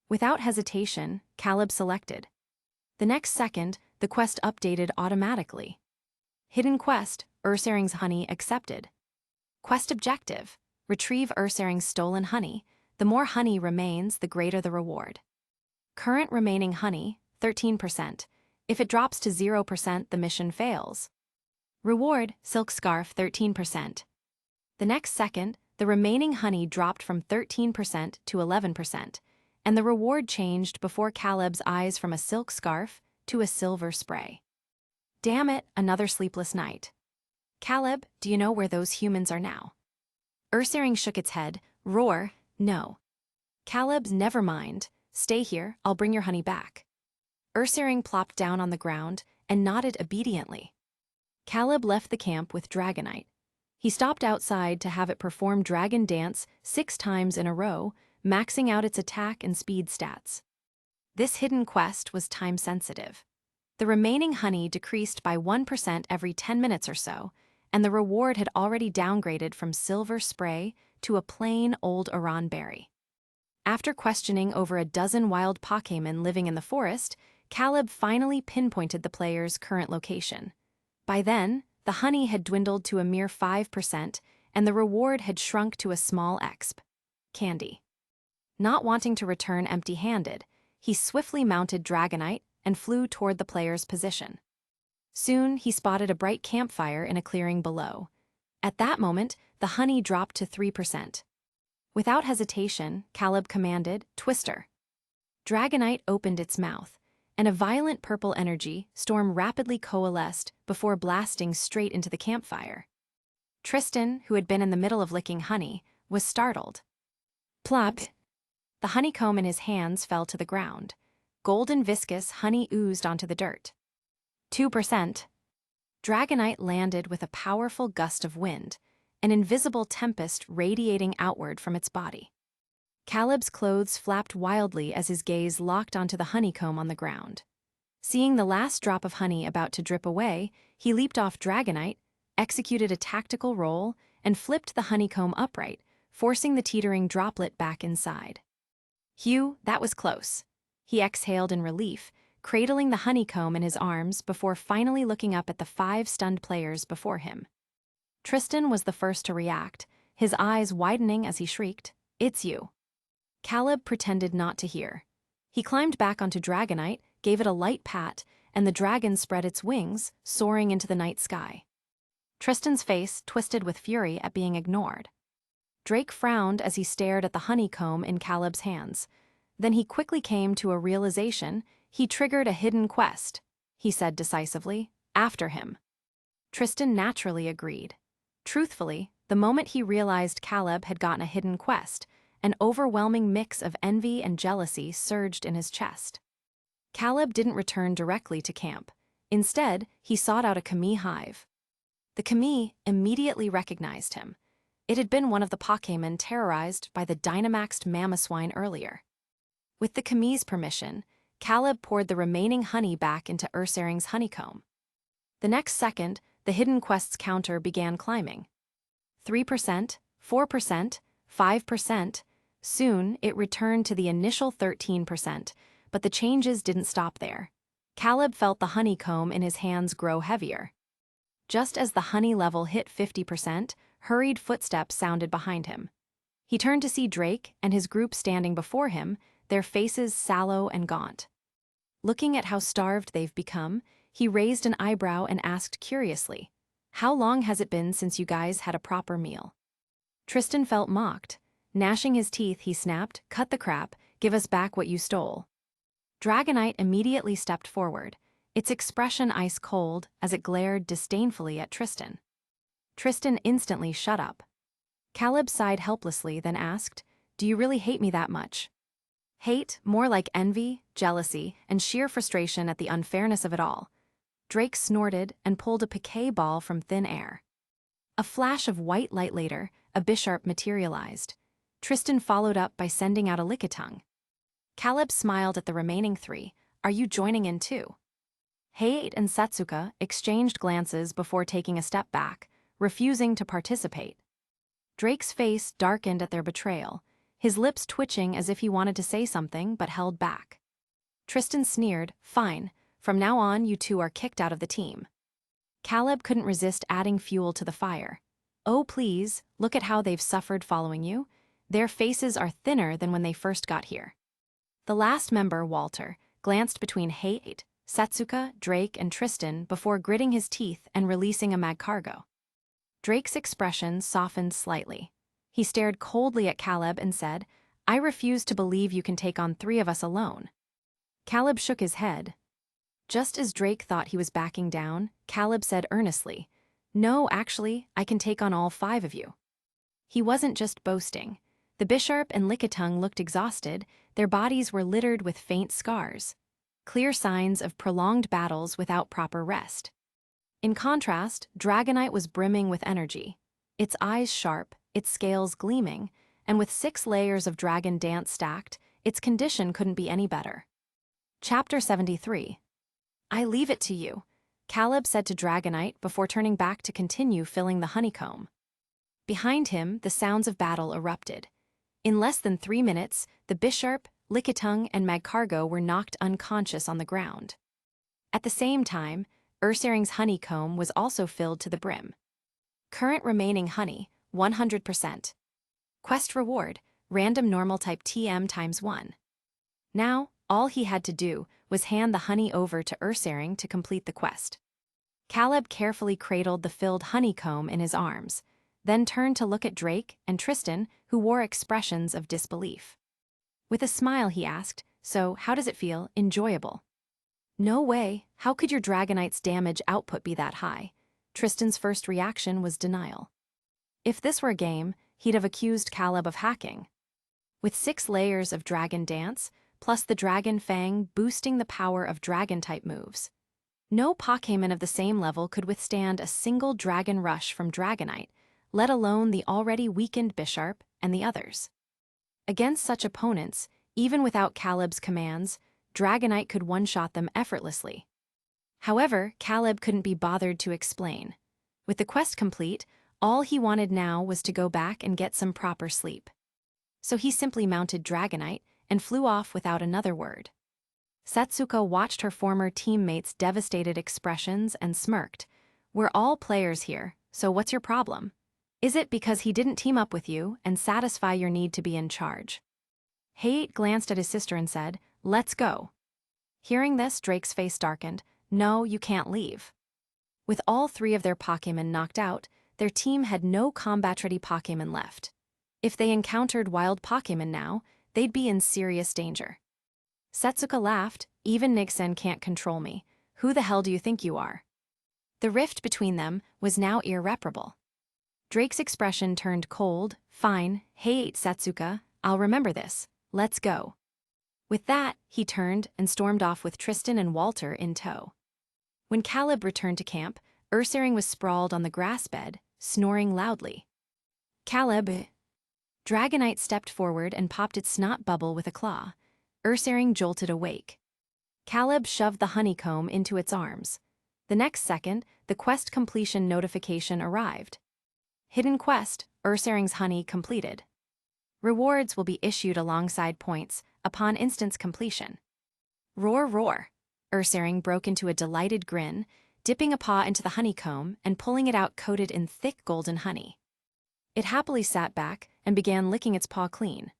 Without hesitation, Caleb selected. The next second, the quest updated automatically. Hidden quest, Ursaring's honey accepted. Quest objective, retrieve Ursaring's stolen honey. The more honey remains, the greater the reward. Current remaining honey, 13%. If it drops to 0%, the mission fails. Reward, silk scarf, 13%. The next second, the remaining honey dropped from 13% to 11%, and the reward changed before Caleb's eyes from a silk scarf to a silver spray. Damn it, another sleepless night. "Caleb, do you know where those humans are now?" Ursaring shook its head. "Roar, no." Caleb's "Never mind. Stay here, I'll bring your honey back." Ursaring plopped down on the ground and nodded obediently. Caleb left the camp with Dragonite. He stopped outside to have it perform Dragon Dance 6 times in a row, maxing out its attack and speed stats. This hidden quest was time-sensitive. The remaining honey decreased by 1% every 10 minutes or so, and the reward had already downgraded from silver spray to a plain old Aran berry. After questioning over a dozen wild Pokémon living in the forest, Caleb finally pinpointed the player's current location. By then, the honey had dwindled to a mere 5%, and the reward had shrunk to a small exp. Candy. Not wanting to return empty-handed, he swiftly mounted Dragonite and flew toward the player's position. Soon, he spotted a bright campfire in a clearing below. At that moment, the honey dropped to 3%. Without hesitation, Caleb commanded, "Twister." Dragonite opened its mouth, and a violent purple energy storm rapidly coalesced before blasting straight into the campfire. Tristan, who had been in the middle of licking honey, was startled. Plop! The honeycomb in his hands fell to the ground. Golden viscous honey oozed onto the dirt. 2%. Dragonite landed with a powerful gust of wind, an invisible tempest radiating outward from its body. Caleb's clothes flapped wildly as his gaze locked onto the honeycomb on the ground. Seeing the last drop of honey about to drip away, he leaped off Dragonite, executed a tactical roll, and flipped the honeycomb upright, forcing the teetering droplet back inside. "Hugh, that was close." He exhaled in relief, cradling the honeycomb in his arms before finally looking up at the 5 stunned players before him. Tristan was the first to react, his eyes widening as he shrieked, "It's you." Caleb pretended not to hear. He climbed back onto Dragonite, gave it a light pat, and the dragon spread its wings, soaring into the night sky. Tristan's face twisted with fury at being ignored. Drake frowned as he stared at the honeycomb in Caleb's hands. Then he quickly came to a realization. "He triggered a hidden quest," he said decisively. "After him." Tristan naturally agreed. Truthfully, the moment he realized Caleb had gotten a hidden quest, an overwhelming mix of envy and jealousy surged in his chest. Caleb didn't return directly to camp. Instead, he sought out a Kami hive. The Kami immediately recognized him. It had been one of the Pokémon terrorized by the Dynamaxed Mamoswine earlier. With the Kami's permission, Caleb poured the remaining honey back into Ursaring's honeycomb. The next second, the hidden quest's counter began climbing. 3%, 4%, 5%. Soon, it returned to the initial 13%, but the changes didn't stop there. Caleb felt the honeycomb in his hands grow heavier. Just as the honey level hit 50%, hurried footsteps sounded behind him. He turned to see Drake and his group standing before him, their faces sallow and gaunt. Looking at how starved they've become, he raised an eyebrow and asked curiously, "How long has it been since you guys had a proper meal?" Tristan felt mocked. Gnashing his teeth, he snapped, "Cut the crap, give us back what you stole." Dragonite immediately stepped forward, its expression ice cold as it glared disdainfully at Tristan. Tristan instantly shut up. Caleb sighed helplessly, then asked, "Do you really hate me that much?" "Hate, more like envy, jealousy, and sheer frustration at the unfairness of it all." Drake snorted and pulled a piquet ball from thin air. A flash of white light later, a Bisharp materialized. Tristan followed up by sending out a Lickitung. Caleb smiled at the remaining 3. "Are you joining in too?" Hate and Setsuka exchanged glances before taking a step back, refusing to participate. Drake's face darkened at their betrayal, his lips twitching as if he wanted to say something but held back. Tristan sneered, "Fine, from now on you two are kicked out of the team." Caleb couldn't resist adding fuel to the fire. "Oh please, look at how they've suffered following you. Their faces are thinner than when they first got here." The last member, Walter, glanced between Hate, Setsuka, Drake, and Tristan before gritting his teeth and releasing a Magcargo. Drake's expression softened slightly. He stared coldly at Caleb and said, "I refuse to believe you can take on 3 of us alone." Caleb shook his head. Just as Drake thought he was backing down, Caleb said earnestly, "No, actually, I can take on all 5 of you." He wasn't just boasting. The Bisharp and Lickitung looked exhausted, their bodies were littered with faint scars. Clear signs of prolonged battles without proper rest. In contrast, Dragonite was brimming with energy. Its eyes sharp, its scales gleaming, and with 6 layers of dragon dance stacked, its condition couldn't be any better. Chapter 73. "I leave it to you," Caleb said to Dragonite before turning back to continue filling the honeycomb. Behind him, the sounds of battle erupted. In less than 3 minutes, the Bisharp, Lickitung, and Magcargo were knocked unconscious on the ground. At the same time, Ursaring's honeycomb was also filled to the brim. Current remaining honey, 100%. Quest reward, random normal type TM times 1. Now, all he had to do was hand the honey over to Ursaring to complete the quest. Caleb carefully cradled the filled honeycomb in his arms, then turned to look at Drake and Tristan, who wore expressions of disbelief. With a smile, he asked, "So, how does it feel? Enjoyable?" "No way, how could your Dragonite's damage output be that high?" Tristan's first reaction was denial. If this were a game, he'd have accused Caleb of hacking. With 6 layers of Dragon Dance, plus the Dragon Fang boosting the power of Dragon-type moves, no Pokémon of the same level could withstand a single Dragon Rush from Dragonite, let alone the already weakened Bisharp and the others. Against such opponents, even without Caleb's commands, Dragonite could one-shot them effortlessly. However, Caleb couldn't be bothered to explain. With the quest complete, all he wanted now was to go back and get some proper sleep. So he simply mounted Dragonite and flew off without another word. Setsuko watched her former teammates' devastated expressions and smirked. "We're all players here, so what's your problem? Is it because he didn't team up with you and satisfy your need to be in charge?" Hate glanced at his sister and said, "Let's go." Hearing this, Drake's face darkened. "No, you can't leave." With all 3 of their Pokémon knocked out, their team had no combat-ready Pokémon left. If they encountered wild Pokémon now, they'd be in serious danger. Setsuka laughed. "Even Nigsen can't control me. Who the hell do you think you are?" The rift between them was now irreparable. Drake's expression turned cold. "Fine, hey Setsuka, I'll remember this. Let's go." With that, he turned and stormed off with Tristan and Walter in tow. When Caleb returned to camp, Ursaring was sprawled on the grass bed, snoring loudly. "Caleb." Dragonite stepped forward and popped its snot bubble with a claw. Ursaring jolted awake. Caleb shoved the honeycomb into its arms. The next second, the quest completion notification arrived. Hidden quest, Ursaring's honey completed. Rewards will be issued alongside points upon instance completion. Roar, roar. Ursaring broke into a delighted grin, dipping a paw into the honeycomb and pulling it out coated in thick golden honey. It happily sat back and began licking its paw clean.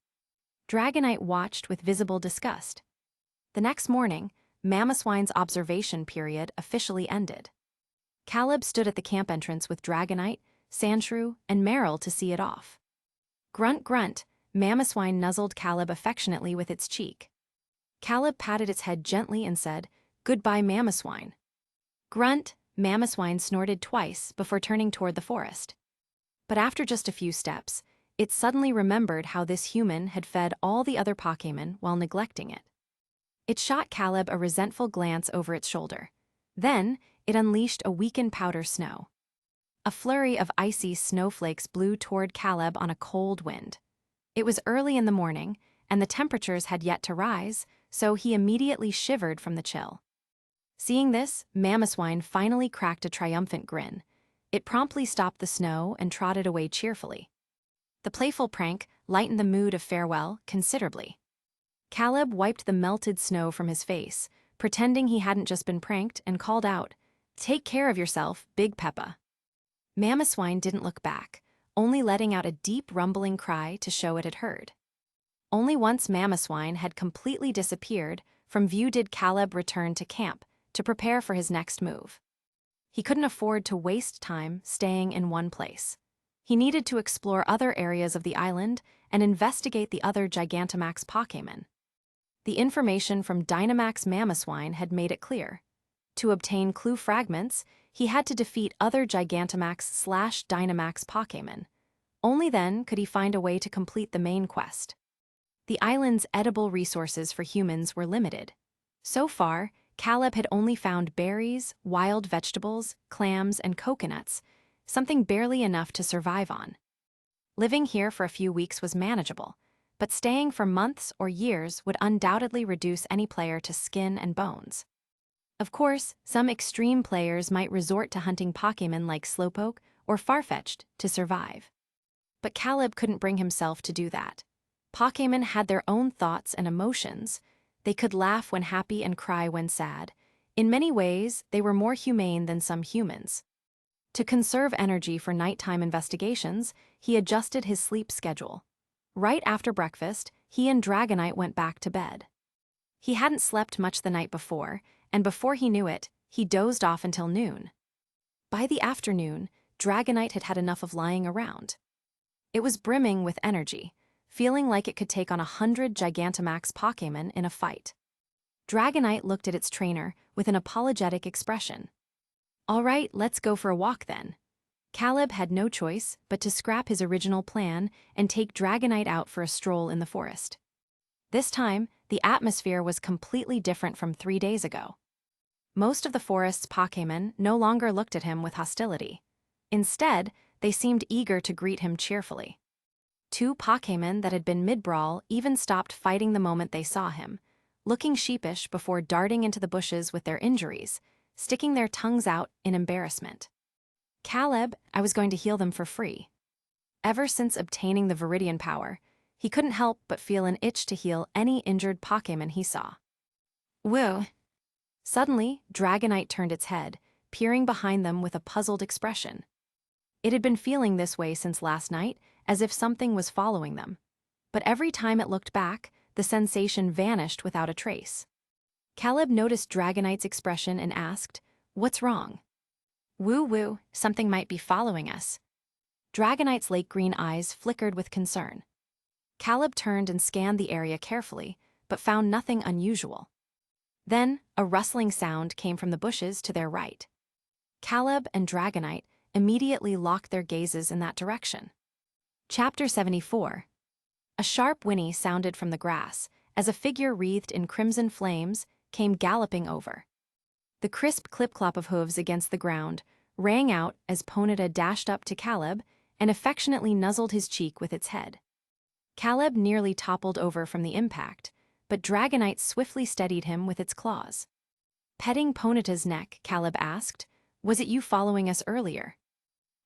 Dragonite watched with visible disgust. The next morning, Mamoswine's observation period officially ended. Caleb stood at the camp entrance with Dragonite, Sandshrew, and Meryl to see it off. Grunt, grunt, Mamoswine nuzzled Caleb affectionately with its cheek. Caleb patted its head gently and said, "Goodbye, Mamoswine." Grunt, Mamoswine snorted twice before turning toward the forest. But after just a few steps, it suddenly remembered how this human had fed all the other Pokémon while neglecting it. It shot Caleb a resentful glance over its shoulder. Then, it unleashed a weakened powder snow. A flurry of icy snowflakes blew toward Caleb on a cold wind. It was early in the morning, and the temperatures had yet to rise, so he immediately shivered from the chill. Seeing this, Mamoswine finally cracked a triumphant grin. It promptly stopped the snow and trotted away cheerfully. The playful prank lightened the mood of farewell considerably. Caleb wiped the melted snow from his face, pretending he hadn't just been pranked, and called out, "Take care of yourself, Big Peppa." Mamoswine didn't look back, only letting out a deep rumbling cry to show it had heard. Only once Mamoswine had completely disappeared from view did Caleb return to camp to prepare for his next move. He couldn't afford to waste time staying in one place. He needed to explore other areas of the island and investigate the other Gigantamax Pokémon. The information from Dynamax Mamoswine had made it clear. To obtain clue fragments, he had to defeat other Gigantamax/Dynamax Pokémon. Only then could he find a way to complete the main quest. The island's edible resources for humans were limited. So far, Caleb had only found berries, wild vegetables, clams, and coconuts, something barely enough to survive on. Living here for a few weeks was manageable, but staying for months or years would undoubtedly reduce any player to skin and bones. Of course, some extreme players might resort to hunting Pokémon like Slowpoke or Farfetch'd to survive. But Caleb couldn't bring himself to do that. Pokémon had their own thoughts and emotions. They could laugh when happy and cry when sad. In many ways, they were more humane than some humans. To conserve energy for nighttime investigations, he adjusted his sleep schedule. Right after breakfast, he and Dragonite went back to bed. He hadn't slept much the night before, and before he knew it, he dozed off until noon. By the afternoon, Dragonite had had enough of lying around. It was brimming with energy, feeling like it could take on 100 Gigantamax Pokémon in a fight. Dragonite looked at its trainer with an apologetic expression. "All right, let's go for a walk then." Caleb had no choice but to scrap his original plan and take Dragonite out for a stroll in the forest. This time, the atmosphere was completely different from 3 days ago. Most of the forest's Pokémon no longer looked at him with hostility. Instead, they seemed eager to greet him cheerfully. 2 Pokémon that had been mid-brawl even stopped fighting the moment they saw him, looking sheepish before darting into the bushes with their injuries, sticking their tongues out in embarrassment. Caleb, I was going to heal them for free. Ever since obtaining the Viridian Power, he couldn't help but feel an itch to heal any injured Pokémon he saw. Woo! Suddenly, Dragonite turned its head, peering behind them with a puzzled expression. It had been feeling this way since last night, as if something was following them. But every time it looked back, the sensation vanished without a trace. Caleb noticed Dragonite's expression and asked, "What's wrong?" "Woo-woo, something might be following us." Dragonite's lake green eyes flickered with concern. Caleb turned and scanned the area carefully, but found nothing unusual. Then, a rustling sound came from the bushes to their right. Caleb and Dragonite immediately locked their gazes in that direction. Chapter 74. A sharp whinny sounded from the grass as a figure wreathed in crimson flames came galloping over. The crisp clip-clop of hooves against the ground rang out as Ponyta dashed up to Caleb and affectionately nuzzled his cheek with its head. Caleb nearly toppled over from the impact, but Dragonite swiftly steadied him with its claws. Petting Ponyta's neck, Caleb asked, "Was it you following us earlier?"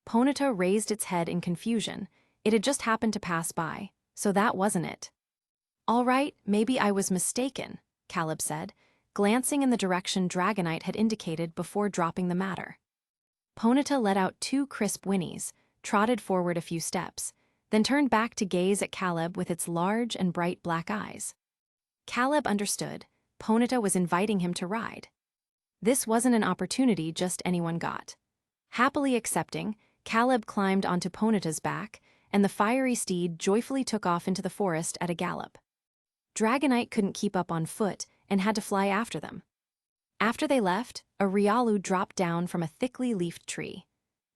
Ponyta raised its head in confusion. It had just happened to pass by, so that wasn't it. "All right, maybe I was mistaken," Caleb said, glancing in the direction Dragonite had indicated before dropping the matter. Ponyta let out 2 crisp whinnies, trotted forward a few steps, then turned back to gaze at Caleb with its large and bright black eyes. Caleb understood. Ponyta was inviting him to ride. This wasn't an opportunity just anyone got. Happily accepting, Caleb climbed onto Ponyta's back, and the fiery steed joyfully took off into the forest at a gallop. Dragonite couldn't keep up on foot and had to fly after them. After they left, a Riolu dropped down from a thickly leafed tree.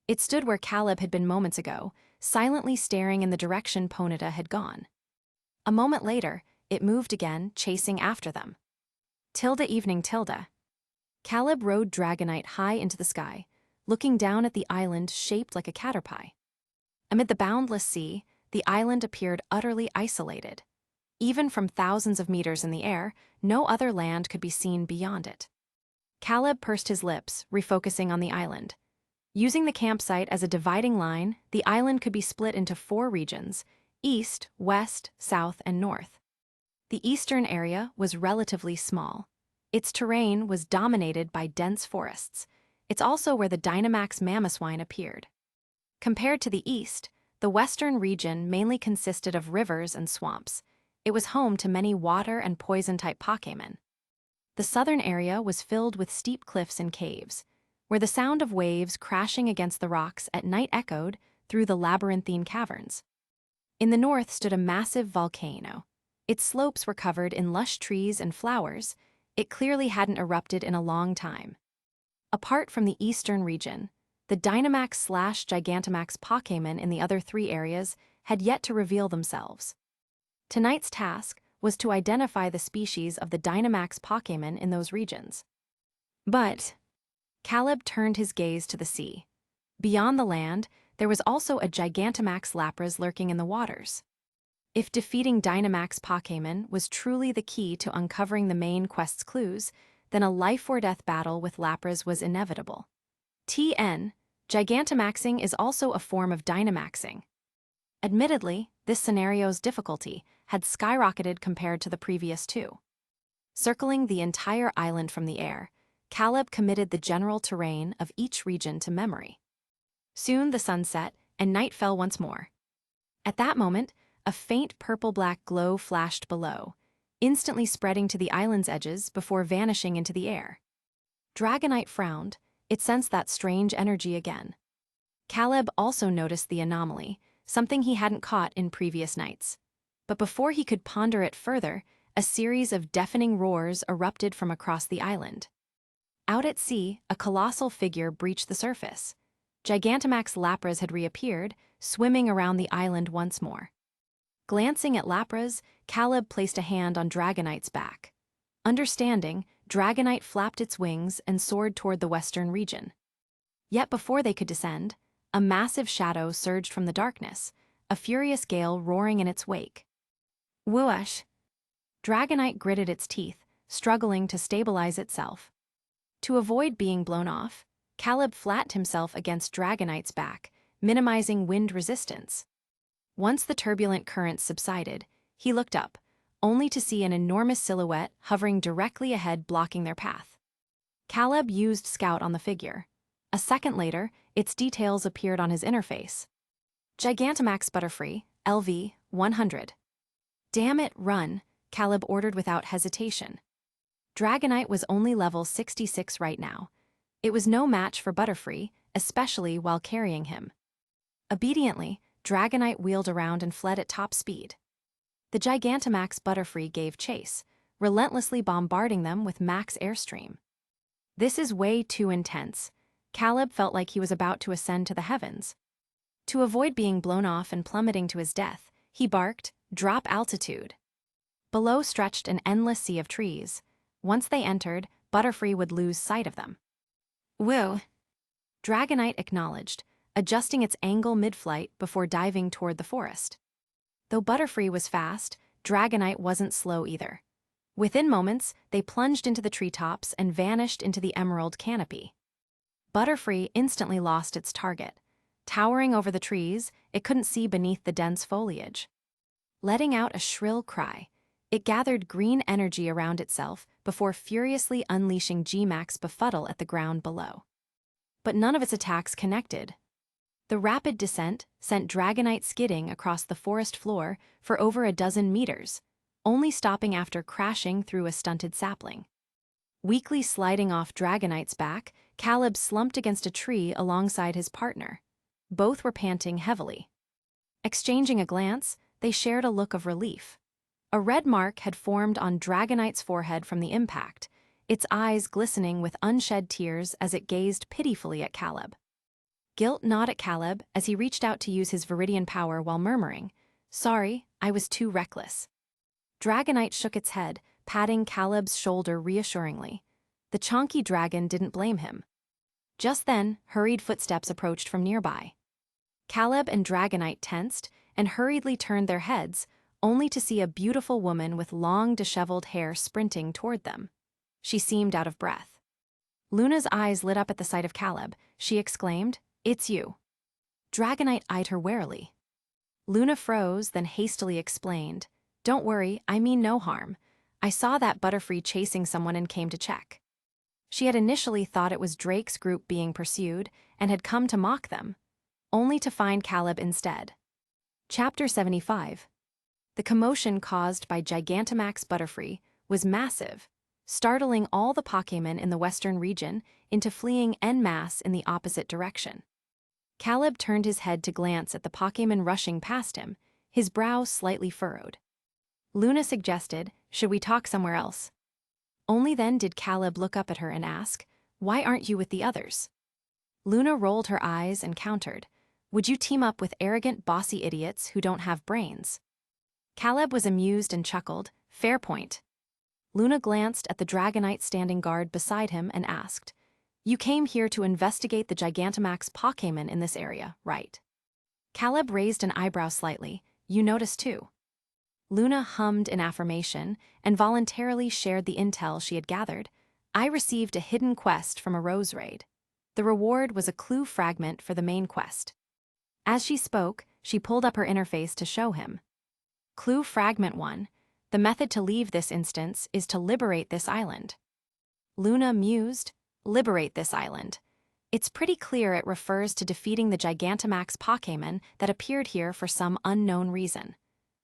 It stood where Caleb had been moments ago, silently staring in the direction Ponyta had gone. A moment later, it moved again, chasing after them. Tilde evening Tilde. Caleb rode Dragonite high into the sky, looking down at the island shaped like a caterpie. Amid the boundless sea, the island appeared utterly isolated. Even from thousands of meters in the air, no other land could be seen beyond it. Caleb pursed his lips, refocusing on the island. Using the campsite as a dividing line, the island could be split into 4 regions: east, west, south, and north. The eastern area was relatively small. Its terrain was dominated by dense forests. It's also where the Dynamax Mamoswine appeared. Compared to the east, the western region mainly consisted of rivers and swamps. It was home to many water and poison-type Pokémon. The southern area was filled with steep cliffs and caves, where the sound of waves crashing against the rocks at night echoed through the labyrinthine caverns. In the north stood a massive volcano. Its slopes were covered in lush trees and flowers. It clearly hadn't erupted in a long time. Apart from the eastern region, the Dynamax/Gigantamax Pokémon in the other 3 areas had yet to reveal themselves. Tonight's task was to identify the species of the Dynamax Pokémon in those regions. But Caleb turned his gaze to the sea. Beyond the land, there was also a Gigantamax Lapras lurking in the waters. If defeating Dynamax Pokémon was truly the key to uncovering the main quest's clues, then a life-or-death battle with Lapras was inevitable. TN, Gigantamaxing is also a form of Dynamaxing. Admittedly, this scenario's difficulty had skyrocketed compared to the previous 2. Circling the entire island from the air, Caleb committed the general terrain of each region to memory. Soon the sun set, and night fell once more. At that moment, a faint purple-black glow flashed below, instantly spreading to the island's edges before vanishing into the air. Dragonite frowned. It sensed that strange energy again. Caleb also noticed the anomaly, something he hadn't caught in previous nights. But before he could ponder it further, a series of deafening roars erupted from across the island. Out at sea, a colossal figure breached the surface. Gigantamax Lapras had reappeared, swimming around the island once more. Glancing at Lapras, Caleb placed a hand on Dragonite's back. Understanding, Dragonite flapped its wings and soared toward the western region. Yet before they could descend, a massive shadow surged from the darkness, a furious gale roaring in its wake. Whoosh! Dragonite gritted its teeth, struggling to stabilize itself. To avoid being blown off, Caleb flattened himself against Dragonite's back, minimizing wind resistance. Once the turbulent currents subsided, he looked up, only to see an enormous silhouette hovering directly ahead blocking their path. Caleb used Scout on the figure. A second later, its details appeared on his interface. Gigantamax Butterfree, LV, 100. Damn it, run, Caleb ordered without hesitation. Dragonite was only level 66 right now. It was no match for Butterfree, especially while carrying him. Obediently, Dragonite wheeled around and fled at top speed. The Gigantamax Butterfree gave chase, relentlessly bombarding them with max airstream. This is way too intense. Caleb felt like he was about to ascend to the heavens. To avoid being blown off and plummeting to his death, he barked, "Drop altitude." Below stretched an endless sea of trees. Once they entered, Butterfree would lose sight of them. Whoa! Dragonite acknowledged, adjusting its angle mid-flight before diving toward the forest. Though Butterfree was fast, Dragonite wasn't slow either. Within moments, they plunged into the treetops and vanished into the emerald canopy. Butterfree instantly lost its target. Towering over the trees, it couldn't see beneath the dense foliage. Letting out a shrill cry, it gathered green energy around itself before furiously unleashing G-Max befuddle at the ground below. But none of its attacks connected. The rapid descent sent Dragonite skidding across the forest floor for over a dozen meters, only stopping after crashing through a stunted sapling. Weakly sliding off Dragonite's back, Caleb slumped against a tree alongside his partner. Both were panting heavily. Exchanging a glance, they shared a look of relief. A red mark had formed on Dragonite's forehead from the impact, its eyes glistening with unshed tears as it gazed pitifully at Caleb. Guilt gnawed at Caleb as he reached out to use his Viridian Power while murmuring, "Sorry, I was too reckless." Dragonite shook its head, patting Caleb's shoulder reassuringly. The chonky dragon didn't blame him. Just then, hurried footsteps approached from nearby. Caleb and Dragonite tensed and hurriedly turned their heads, only to see a beautiful woman with long, disheveled hair sprinting toward them. She seemed out of breath. Luna's eyes lit up at the sight of Caleb. She exclaimed, "It's you." Dragonite eyed her warily. Luna froze, then hastily explained, "Don't worry, I mean no harm. I saw that Butterfree chasing someone and came to check." She had initially thought it was Drake's group being pursued and had come to mock them, only to find Caleb instead. Chapter 75. The commotion caused by Gigantamax Butterfree was massive, startling all the Pokémon in the western region into fleeing en masse in the opposite direction. Caleb turned his head to glance at the Pokémon rushing past him, his brow slightly furrowed. Luna suggested, "Should we talk somewhere else?" Only then did Caleb look up at her and ask, "Why aren't you with the others?" Luna rolled her eyes and countered, "Would you team up with arrogant, bossy idiots who don't have brains?" Caleb was amused and chuckled, "Fair point." Luna glanced at the Dragonite standing guard beside him and asked, "You came here to investigate the Gigantamax Pokémon in this area, right?" Caleb raised an eyebrow slightly. "You noticed too." Luna hummed in affirmation and voluntarily shared the intel she had gathered. "I received a hidden quest from a rose raid. The reward was a clue fragment for the main quest." As she spoke, she pulled up her interface to show him. Clue Fragment 1. The method to leave this instance is to liberate this island. Luna mused, Liberate this island. It's pretty clear it refers to defeating the Gigantamax Pokémon that appeared here for some unknown reason.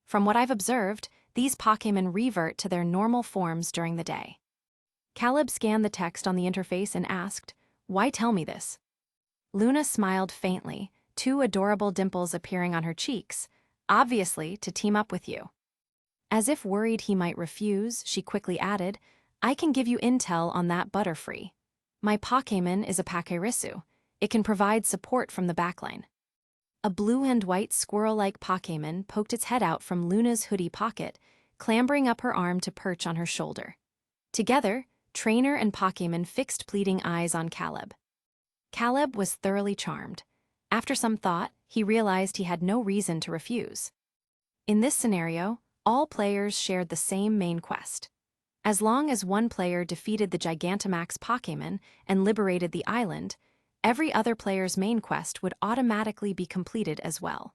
From what I've observed, these Pokémon revert to their normal forms during the day. Caleb scanned the text on the interface and asked, "Why tell me this?" Luna smiled faintly, two adorable dimples appearing on her cheeks, obviously to team up with you. As if worried he might refuse, she quickly added, "I can give you intel on that Butterfree. My Pokémon is a Pachirisu. It can provide support from the backline." A blue and white squirrel-like Pokémon poked its head out from Luna's hoodie pocket, clambering up her arm to perch on her shoulder. Together, trainer and Pokémon fixed pleading eyes on Caleb. Caleb was thoroughly charmed. After some thought, he realized he had no reason to refuse. In this scenario, all players shared the same main quest. As long as one player defeated the Gigantamax Pokémon and liberated the island, every other player's main quest would automatically be completed as well.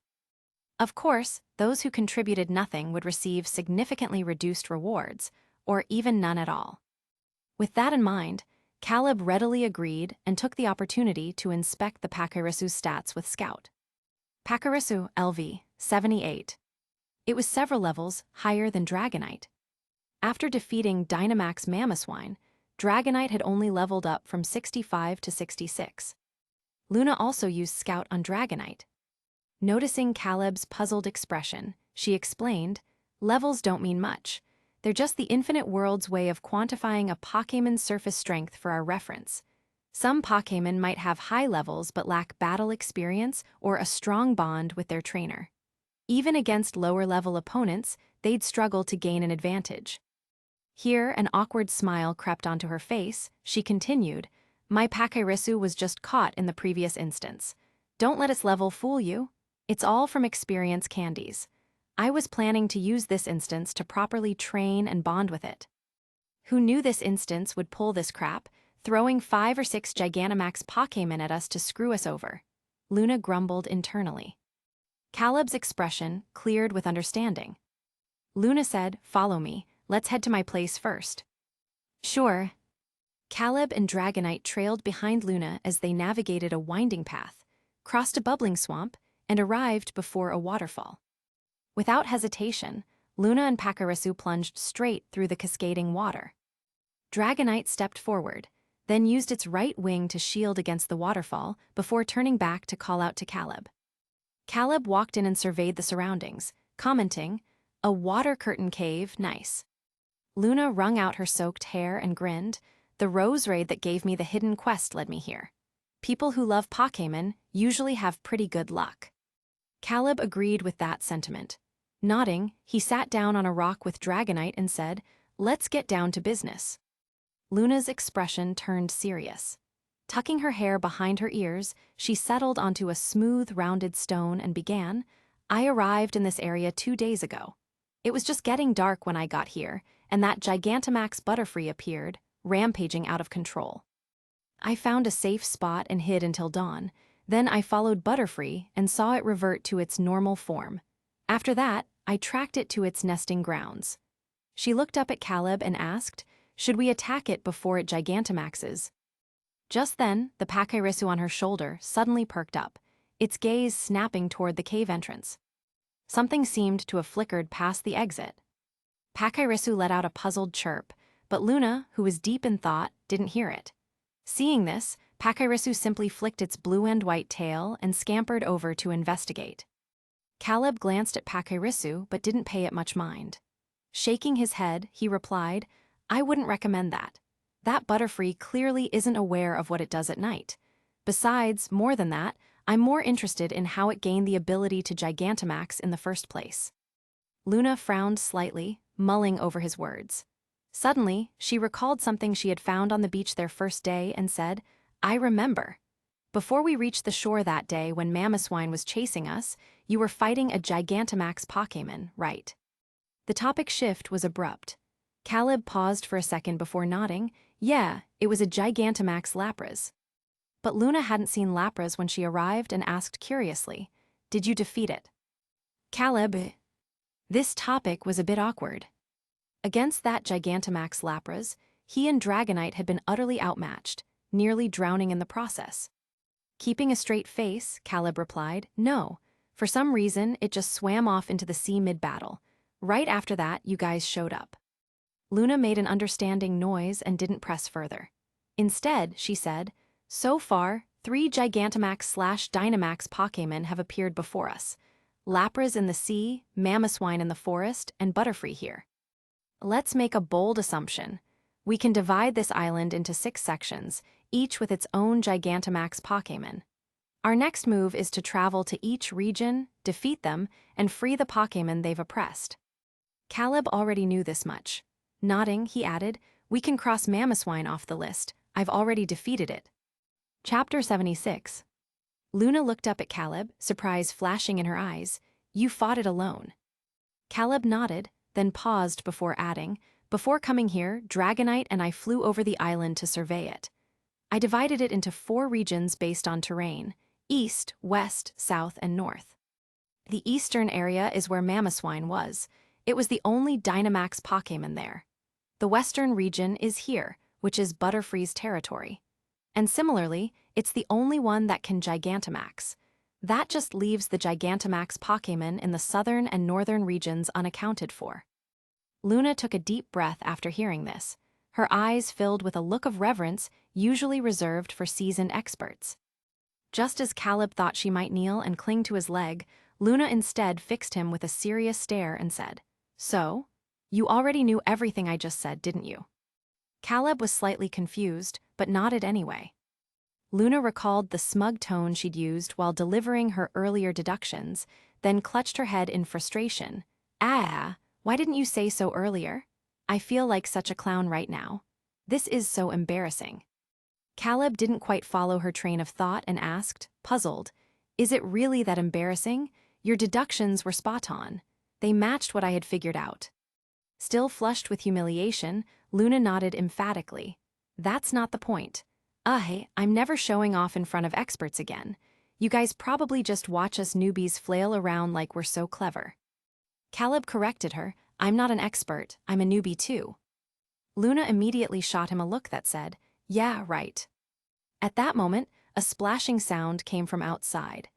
Of course, those who contributed nothing would receive significantly reduced rewards, or even none at all. With that in mind, Caleb readily agreed and took the opportunity to inspect the Pachirisu's stats with Scout. Pachirisu LV 78. It was several levels higher than Dragonite. After defeating Dynamax Mamoswine, Dragonite had only leveled up from 65 to 66. Luna also used Scout on Dragonite. Noticing Caleb's puzzled expression, she explained, "Levels don't mean much. They're just the infinite world's way of quantifying a Pokémon's surface strength for our reference. Some Pokémon might have high levels but lack battle experience or a strong bond with their trainer. Even against lower-level opponents, they'd struggle to gain an advantage." Here, an awkward smile crept onto her face. She continued, "My Pachirisu was just caught in the previous instance. Don't let its level fool you. It's all from experience candies. I was planning to use this instance to properly train and bond with it." Who knew this instance would pull this crap, throwing 5 or 6 Gigantamax Pokémon at us to screw us over? Luna grumbled internally. Caleb's expression cleared with understanding. Luna said, "Follow me. Let's head to my place first." "Sure." Caleb and Dragonite trailed behind Luna as they navigated a winding path, crossed a bubbling swamp, and arrived before a waterfall. Without hesitation, Luna and Pachirisu plunged straight through the cascading water. Dragonite stepped forward, then used its right wing to shield against the waterfall before turning back to call out to Caleb. Caleb walked in and surveyed the surroundings, commenting, "A water curtain cave, nice." Luna wrung out her soaked hair and grinned, "The rose raid that gave me the hidden quest led me here. People who love Pokémon usually have pretty good luck." Caleb agreed with that sentiment. Nodding, he sat down on a rock with Dragonite and said, "Let's get down to business." Luna's expression turned serious. Tucking her hair behind her ears, she settled onto a smooth, rounded stone and began, "I arrived in this area 2 days ago. It was just getting dark when I got here, and that Gigantamax Butterfree appeared, rampaging out of control. I found a safe spot and hid until dawn. Then I followed Butterfree and saw it revert to its normal form. After that, I tracked it to its nesting grounds." She looked up at Caleb and asked, "Should we attack it before it Gigantamaxes?" Just then, the Pachirisu on her shoulder suddenly perked up, its gaze snapping toward the cave entrance. Something seemed to have flickered past the exit. Pachirisu let out a puzzled chirp, but Luna, who was deep in thought, didn't hear it. Seeing this, Pachirisu simply flicked its blue and white tail and scampered over to investigate. Caleb glanced at Pachirisu but didn't pay it much mind. Shaking his head, he replied, "I wouldn't recommend that. That Butterfree clearly isn't aware of what it does at night. Besides, more than that, I'm more interested in how it gained the ability to Gigantamax in the first place." Luna frowned slightly, mulling over his words. Suddenly, she recalled something she had found on the beach their first day and said, "I remember. Before we reached the shore that day when Mamoswine was chasing us, you were fighting a Gigantamax Pokémon, right?" The topic shift was abrupt. Caleb paused for a second before nodding. "Yeah, it was a Gigantamax Lapras." But Luna hadn't seen Lapras when she arrived and asked curiously, "Did you defeat it?" Caleb. This topic was a bit awkward. Against that Gigantamax Lapras, he and Dragonite had been utterly outmatched, nearly drowning in the process. Keeping a straight face, Caleb replied, "No. For some reason, it just swam off into the sea mid-battle. Right after that, you guys showed up." Luna made an understanding noise and didn't press further. Instead, she said, "So far, 3 Gigantamax/Dynamax Pokémon have appeared before us. Lapras in the sea, Mamoswine in the forest, and Butterfree here. Let's make a bold assumption. We can divide this island into 6 sections, each with its own Gigantamax Pokémon. Our next move is to travel to each region, defeat them, and free the Pokémon they've oppressed." Caleb already knew this much. Nodding, he added, "We can cross Mamoswine off the list. I've already defeated it." Chapter 76. Luna looked up at Caleb, surprise flashing in her eyes. "You fought it alone." Caleb nodded, then paused before adding, "Before coming here, Dragonite and I flew over the island to survey it. I divided it into 4 regions based on terrain: east, west, south, and north. The eastern area is where Mamoswine was. It was the only Dynamax Pokémon there. The western region is here, which is Butterfree's territory. And similarly, it's the only one that can Gigantamax. That just leaves the Gigantamax Pokémon in the southern and northern regions unaccounted for." Luna took a deep breath after hearing this. Her eyes filled with a look of reverence usually reserved for seasoned experts. Just as Caleb thought she might kneel and cling to his leg, Luna instead fixed him with a serious stare and said, "So? You already knew everything I just said, didn't you?" Caleb was slightly confused, but nodded anyway. Luna recalled the smug tone she'd used while delivering her earlier deductions, then clutched her head in frustration. Why didn't you say so earlier? I feel like such a clown right now. This is so embarrassing." Caleb didn't quite follow her train of thought and asked, puzzled, "Is it really that embarrassing? Your deductions were spot on. They matched what I had figured out." Still flushed with humiliation, Luna nodded emphatically. "That's not the point. I'm never showing off in front of experts again. You guys probably just watch us newbies flail around like we're so clever." Caleb corrected her, "I'm not an expert, I'm a newbie too." Luna immediately shot him a look that said, "Yeah, right." At that moment, a splashing sound came from outside.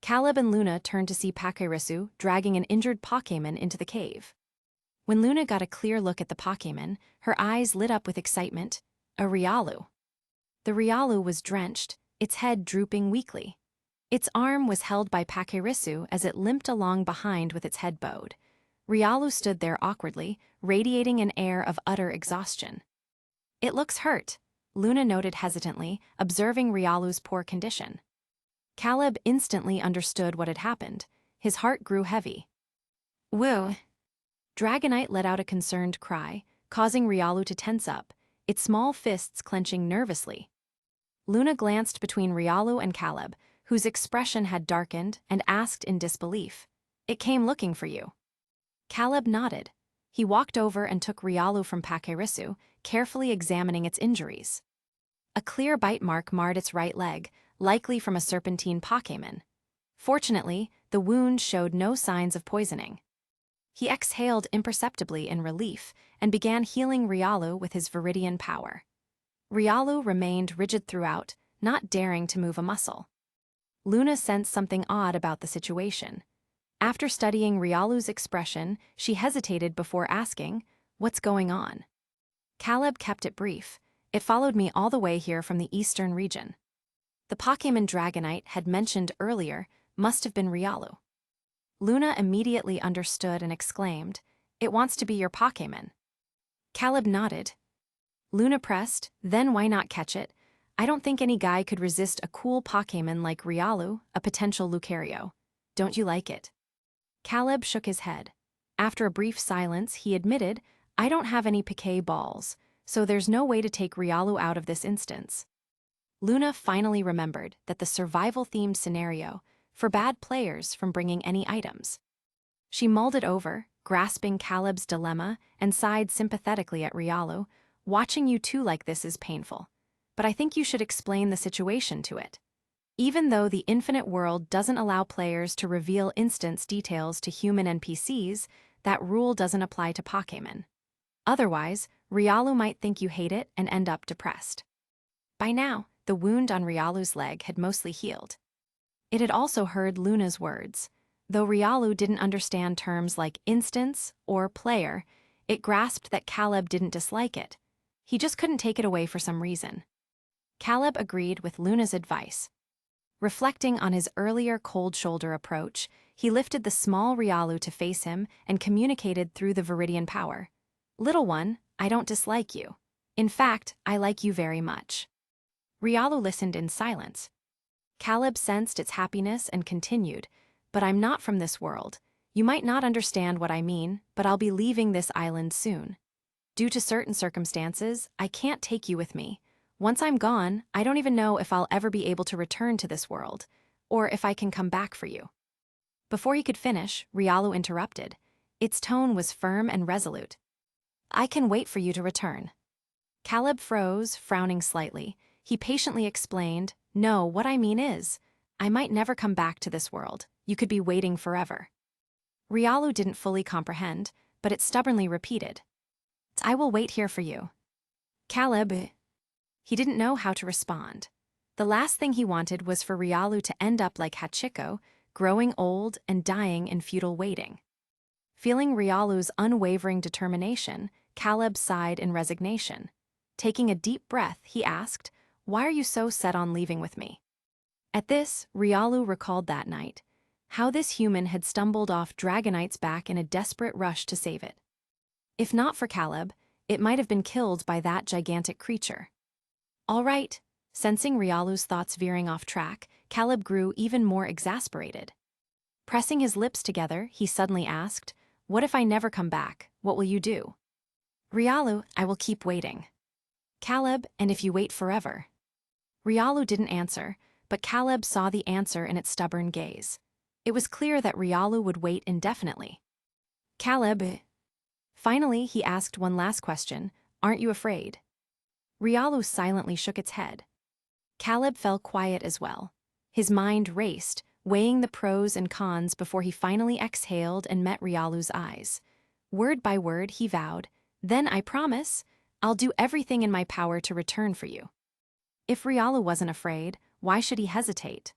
Caleb and Luna turned to see Pakirisu dragging an injured Pokémon into the cave. When Luna got a clear look at the Pokémon, her eyes lit up with excitement. A Riolu. The Riolu was drenched, its head drooping weakly. Its arm was held by Pakirisu as it limped along behind with its head bowed. Riolu stood there awkwardly, radiating an air of utter exhaustion. "It looks hurt," Luna noted hesitantly, observing Riolu's poor condition. Caleb instantly understood what had happened. His heart grew heavy. "Woo!" Dragonite let out a concerned cry, causing Riolu to tense up, its small fists clenching nervously. Luna glanced between Riolu and Caleb, whose expression had darkened, and asked in disbelief, "It came looking for you." Caleb nodded. He walked over and took Riolu from Pakirisu, carefully examining its injuries. A clear bite mark marred its right leg, likely from a serpentine Pokémon. Fortunately, the wound showed no signs of poisoning. He exhaled imperceptibly in relief and began healing Riolu with his Viridian Power. Riolu remained rigid throughout, not daring to move a muscle. Luna sensed something odd about the situation. After studying Riolu's expression, she hesitated before asking, "What's going on?" Caleb kept it brief. "It followed me all the way here from the eastern region." The Pokémon Dragonite had mentioned earlier must have been Riolu. Luna immediately understood and exclaimed, "It wants to be your Pokémon." Caleb nodded. Luna pressed, "Then why not catch it? I don't think any guy could resist a cool Pokémon like Riolu, a potential Lucario. Don't you like it?" Caleb shook his head. After a brief silence, he admitted, "I don't have any Piquet balls, so there's no way to take Riolu out of this instance." Luna finally remembered that the survival-themed scenario forbade players from bringing any items. She mulled it over, grasping Caleb's dilemma, and sighed sympathetically at Riolu. "Watching you two like this is painful, but I think you should explain the situation to it. Even though the infinite world doesn't allow players to reveal instance details to human NPCs, that rule doesn't apply to Pokémon. Otherwise, Riolu might think you hate it and end up depressed." By now, the wound on Rialu's leg had mostly healed. It had also heard Luna's words. Though Rialu didn't understand terms like instance or player, it grasped that Caleb didn't dislike it. He just couldn't take it away for some reason. Caleb agreed with Luna's advice. Reflecting on his earlier cold shoulder approach, he lifted the small Rialu to face him and communicated through the Viridian Power. "Little one, I don't dislike you. In fact, I like you very much." Rialu listened in silence. Caleb sensed its happiness and continued, "But I'm not from this world. You might not understand what I mean, but I'll be leaving this island soon. Due to certain circumstances, I can't take you with me. Once I'm gone, I don't even know if I'll ever be able to return to this world, or if I can come back for you." Before he could finish, Rialu interrupted. Its tone was firm and resolute. "I can wait for you to return." Caleb froze, frowning slightly. He patiently explained, "No, what I mean is, I might never come back to this world. You could be waiting forever." Rialu didn't fully comprehend, but it stubbornly repeated, "I will wait here for you." Caleb, he didn't know how to respond. The last thing he wanted was for Rialu to end up like Hachiko, growing old and dying in futile waiting. Feeling Rialu's unwavering determination, Caleb sighed in resignation. Taking a deep breath, he asked, "Why are you so set on leaving with me?" At this, Rialu recalled that night, how this human had stumbled off Dragonite's back in a desperate rush to save it. If not for Caleb, it might have been killed by that gigantic creature. All right, sensing Rialu's thoughts veering off track, Caleb grew even more exasperated. Pressing his lips together, he suddenly asked, "What if I never come back? What will you do?" "Rialu, I will keep waiting." "Caleb, and if you wait forever?" Rialu didn't answer, but Caleb saw the answer in its stubborn gaze. It was clear that Rialu would wait indefinitely. "Caleb..." Finally, he asked one last question, "Aren't you afraid?" Rialu silently shook its head. Caleb fell quiet as well. His mind raced, weighing the pros and cons before he finally exhaled and met Rialu's eyes. Word by word, he vowed, "Then I promise, I'll do everything in my power to return for you." If Rialu wasn't afraid, why should he hesitate?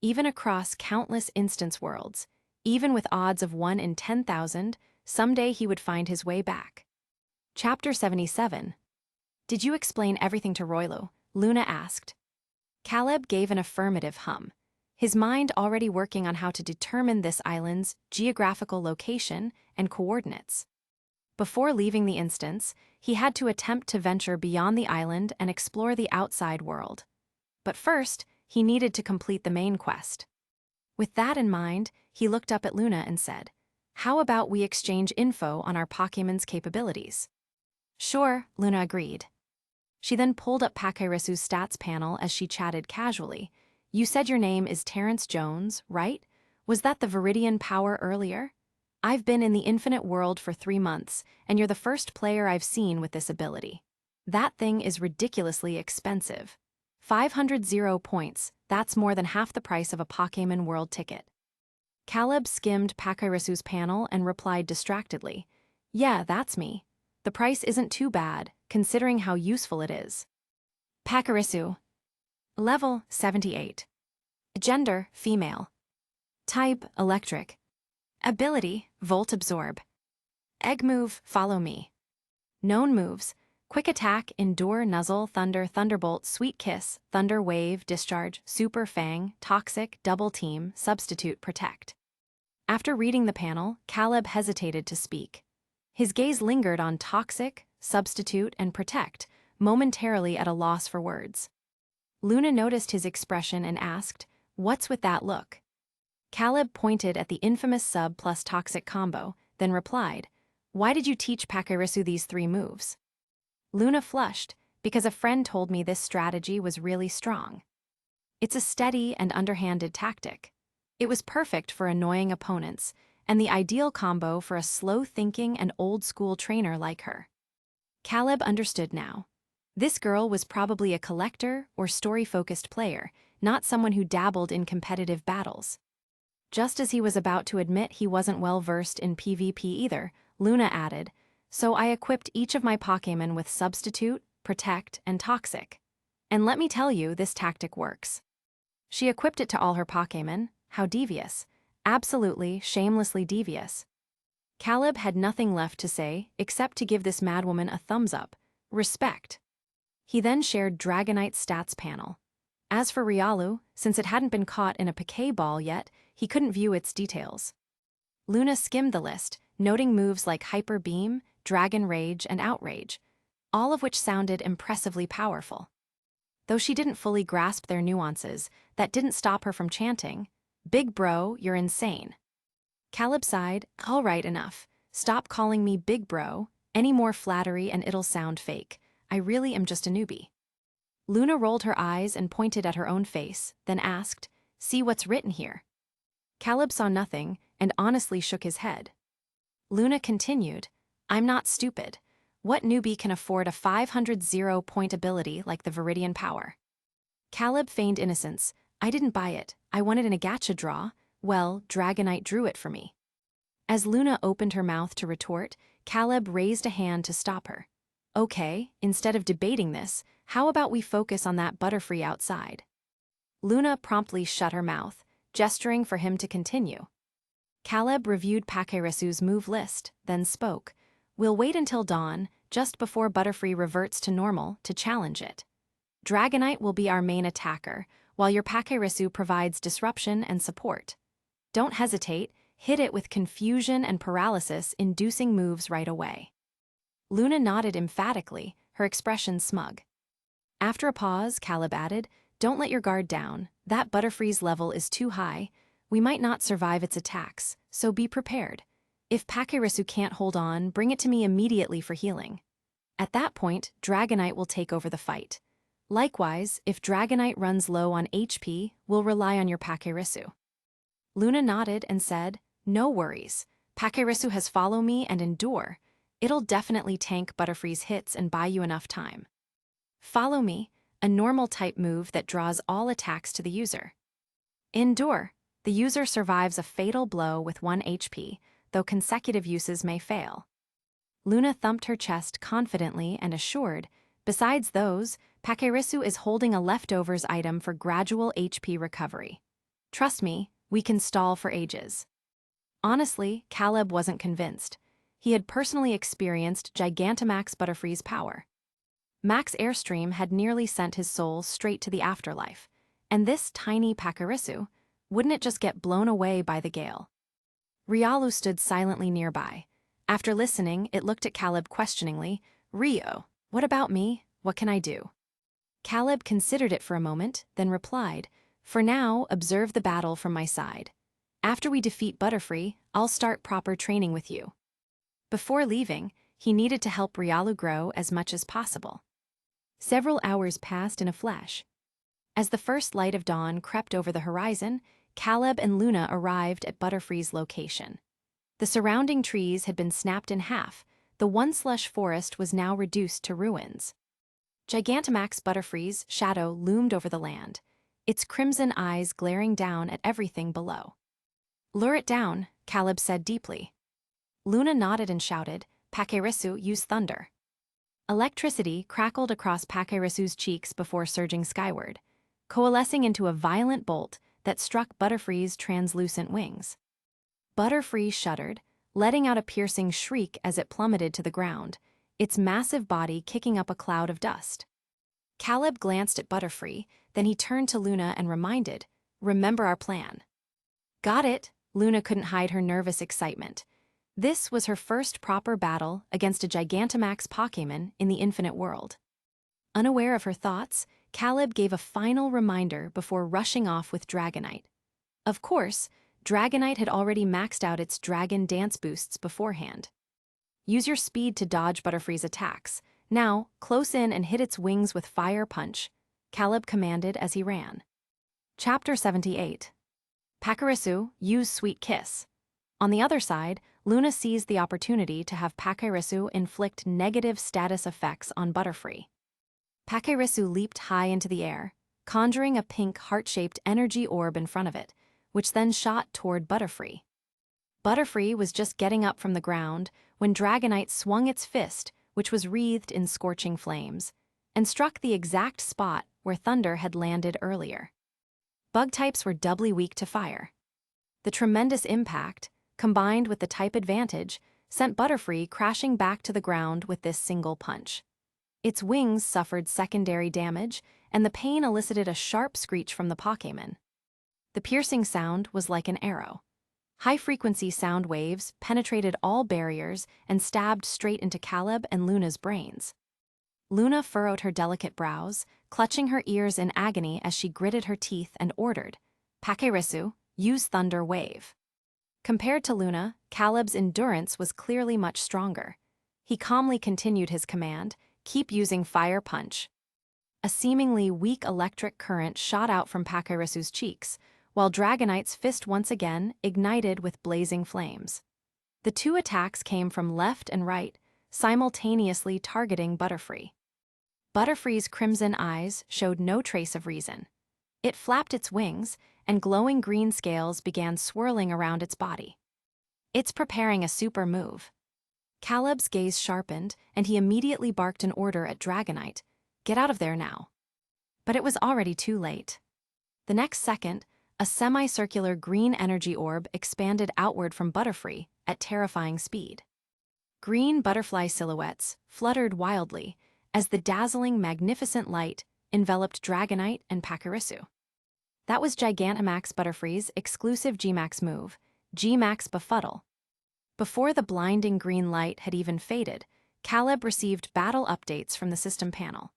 Even across countless instance worlds, even with odds of 1 in 10,000, someday he would find his way back. Chapter 77. "Did you explain everything to Roilo?" Luna asked. Caleb gave an affirmative hum, his mind already working on how to determine this island's geographical location and coordinates. Before leaving the instance, he had to attempt to venture beyond the island and explore the outside world. But first, he needed to complete the main quest. With that in mind, he looked up at Luna and said, "How about we exchange info on our Pokémon's capabilities?" "Sure," Luna agreed. She then pulled up Pakirisu's stats panel as she chatted casually. "You said your name is Terrence Jones, right? Was that the Viridian Power earlier? I've been in the infinite world for 3 months, and you're the first player I've seen with this ability. That thing is ridiculously expensive. 500 points, that's more than half the price of a Pokémon World ticket." Caleb skimmed Pakirisu's panel and replied distractedly, "Yeah, that's me. The price isn't too bad, considering how useful it is." Pakirisu. Level 78. Gender, female. Type, electric. Ability, Volt Absorb. Egg move, Follow Me. Known moves, Quick Attack, Endure, Nuzzle, Thunder, Thunderbolt, Sweet Kiss, Thunder Wave, Discharge, Super Fang, Toxic, Double Team, Substitute, Protect. After reading the panel, Caleb hesitated to speak. His gaze lingered on Toxic, Substitute, and Protect, momentarily at a loss for words. Luna noticed his expression and asked, "What's with that look?" Caleb pointed at the infamous Sub plus Toxic combo, then replied, "Why did you teach Pakirisu these 3 moves?" Luna flushed, because a friend told me this strategy was really strong. It's a steady and underhanded tactic. It was perfect for annoying opponents, and the ideal combo for a slow-thinking and old-school trainer like her. Caleb understood now. This girl was probably a collector or story-focused player, not someone who dabbled in competitive battles. Just as he was about to admit he wasn't well-versed in PvP either, Luna added, "So I equipped each of my Pokémon with Substitute, Protect, and Toxic. And let me tell you, this tactic works. She equipped it to all her Pokémon. How devious. Absolutely, shamelessly devious. Caleb had nothing left to say except to give this madwoman a thumbs up. Respect. He then shared Dragonite's stats panel. As for Riolu, since it hadn't been caught in a Pokéball yet, he couldn't view its details. Luna skimmed the list, noting moves like Hyper Beam, Dragon Rage, and Outrage, all of which sounded impressively powerful. Though she didn't fully grasp their nuances, that didn't stop her from chanting, "Big bro, you're insane." Caleb sighed, "All right, enough. Stop calling me big bro. Any more flattery and it'll sound fake. I really am just a newbie." Luna rolled her eyes and pointed at her own face, then asked, "See what's written here?" Caleb saw nothing and honestly shook his head. Luna continued, "I'm not stupid. What newbie can afford a 500 0-point ability like the Viridian Power?" Caleb feigned innocence. "I didn't buy it. I won it in a gacha draw. Well, Dragonite drew it for me." As Luna opened her mouth to retort, Caleb raised a hand to stop her. "Okay, instead of debating this, how about we focus on that Butterfree outside?" Luna promptly shut her mouth, gesturing for him to continue. Caleb reviewed Paquirisu's move list, then spoke. "We'll wait until dawn, just before Butterfree reverts to normal, to challenge it. Dragonite will be our main attacker, while your Pakirisu provides disruption and support. Don't hesitate, hit it with confusion and paralysis-inducing moves right away." Luna nodded emphatically, her expression smug. After a pause, Caleb added, "Don't let your guard down. That Butterfree's level is too high. We might not survive its attacks, so be prepared. If Pakirisu can't hold on, bring it to me immediately for healing. At that point, Dragonite will take over the fight. Likewise, if Dragonite runs low on HP, we'll rely on your Pakirisu." Luna nodded and said, "No worries. Pakirisu has Follow Me and Endure. It'll definitely tank Butterfree's hits and buy you enough time." Follow Me, a normal type move that draws all attacks to the user. Endure, the user survives a fatal blow with 1 HP, though consecutive uses may fail. Luna thumped her chest confidently and assured, "Besides those, Pakirisu is holding a leftovers item for gradual HP recovery. Trust me, we can stall for ages." Honestly, Caleb wasn't convinced. He had personally experienced Gigantamax Butterfree's power. Max Airstream had nearly sent his soul straight to the afterlife, and this tiny Pakirisu, wouldn't it just get blown away by the gale? Riolu stood silently nearby. After listening, it looked at Caleb questioningly. "Rio, what about me? What can I do?" Caleb considered it for a moment, then replied, "For now, observe the battle from my side. After we defeat Butterfree, I'll start proper training with you." Before leaving, he needed to help Riolu grow as much as possible. Several hours passed in a flash. As the first light of dawn crept over the horizon, Caleb and Luna arrived at Butterfree's location. The surrounding trees had been snapped in half. The once lush forest was now reduced to ruins. Gigantamax Butterfree's shadow loomed over the land, its crimson eyes glaring down at everything below. "Lure it down," Caleb said deeply. Luna nodded and shouted, "Pakirisu, use thunder." Electricity crackled across Pakirisu's cheeks before surging skyward, coalescing into a violent bolt that struck Butterfree's translucent wings. Butterfree shuddered, letting out a piercing shriek as it plummeted to the ground, its massive body kicking up a cloud of dust. Caleb glanced at Butterfree, then he turned to Luna and reminded, "Remember our plan." "Got it," Luna couldn't hide her nervous excitement. This was her first proper battle against a Gigantamax Pokémon in the infinite world. Unaware of her thoughts, Caleb gave a final reminder before rushing off with Dragonite. Of course, Dragonite had already maxed out its Dragon Dance boosts beforehand. "Use your speed to dodge Butterfree's attacks. Now, close in and hit its wings with Fire Punch," Caleb commanded as he ran. Chapter 78. Pakirisu, use Sweet Kiss. On the other side, Luna seized the opportunity to have Pakirisu inflict negative status effects on Butterfree. Pakirisu leaped high into the air, conjuring a pink heart-shaped energy orb in front of it, which then shot toward Butterfree. Butterfree was just getting up from the ground when Dragonite swung its fist, which was wreathed in scorching flames, and struck the exact spot where thunder had landed earlier. Bug types were doubly weak to fire. The tremendous impact, combined with the type advantage, sent Butterfree crashing back to the ground with this single punch. Its wings suffered secondary damage, and the pain elicited a sharp screech from the Pokémon. The piercing sound was like an arrow. High-frequency sound waves penetrated all barriers and stabbed straight into Caleb and Luna's brains. Luna furrowed her delicate brows, clutching her ears in agony as she gritted her teeth and ordered, "Pakirisu, use Thunder Wave." Compared to Luna, Caleb's endurance was clearly much stronger. He calmly continued his command, "Keep using Fire Punch." A seemingly weak electric current shot out from Pakirisu's cheeks, while Dragonite's fist once again ignited with blazing flames. The two attacks came from left and right, simultaneously targeting Butterfree. Butterfree's crimson eyes showed no trace of reason. It flapped its wings, and glowing green scales began swirling around its body. "It's preparing a super move." Caleb's gaze sharpened, and he immediately barked an order at Dragonite, "Get out of there now." But it was already too late. The next second, a semicircular green energy orb expanded outward from Butterfree at terrifying speed. Green butterfly silhouettes fluttered wildly as the dazzling, magnificent light enveloped Dragonite and Pakirisu. That was Gigantamax Butterfree's exclusive Gmax move, Gmax Befuddle. Before the blinding green light had even faded, Caleb received battle updates from the system panel.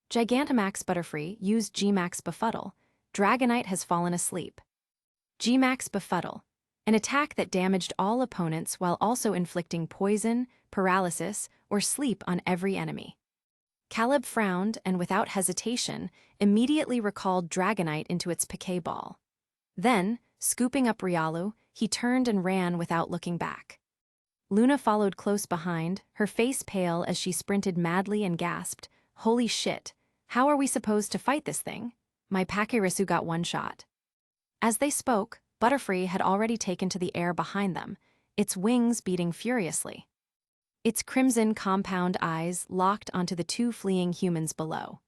Gigantamax Butterfree used Gmax Befuddle. Dragonite has fallen asleep. Gmax Befuddle, an attack that damaged all opponents while also inflicting poison, paralysis, or sleep on every enemy. Caleb frowned and, without hesitation, immediately recalled Dragonite into its Pokéball. Then, scooping up Riolu, he turned and ran without looking back. Luna followed close behind, her face pale as she sprinted madly and gasped, "Holy shit, how are we supposed to fight this thing? My Pakirisu got one shot." As they spoke, Butterfree had already taken to the air behind them, its wings beating furiously. Its crimson compound eyes locked onto the two fleeing humans below.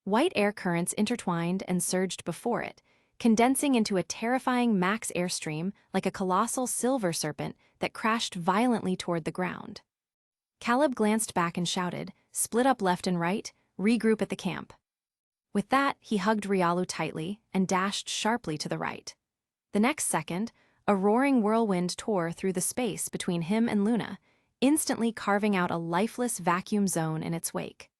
White air currents intertwined and surged before it, condensing into a terrifying max airstream like a colossal silver serpent that crashed violently toward the ground. Caleb glanced back and shouted, "Split up left and right, regroup at the camp." With that, he hugged Riolu tightly and dashed sharply to the right. The next second, a roaring whirlwind tore through the space between him and Luna, instantly carving out a lifeless vacuum zone in its wake.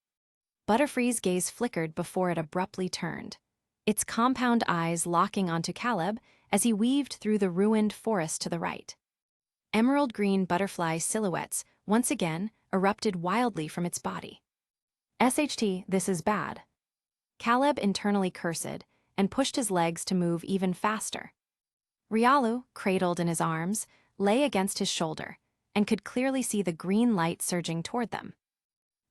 Butterfree's gaze flickered before it abruptly turned, its compound eyes locking onto Caleb as he weaved through the ruined forest to the right. Emerald green butterfly silhouettes once again erupted wildly from its body. "SHT, this is bad." Caleb internally cursed and pushed his legs to move even faster. Riolu, cradled in his arms, lay against his shoulder and could clearly see the green light surging toward them.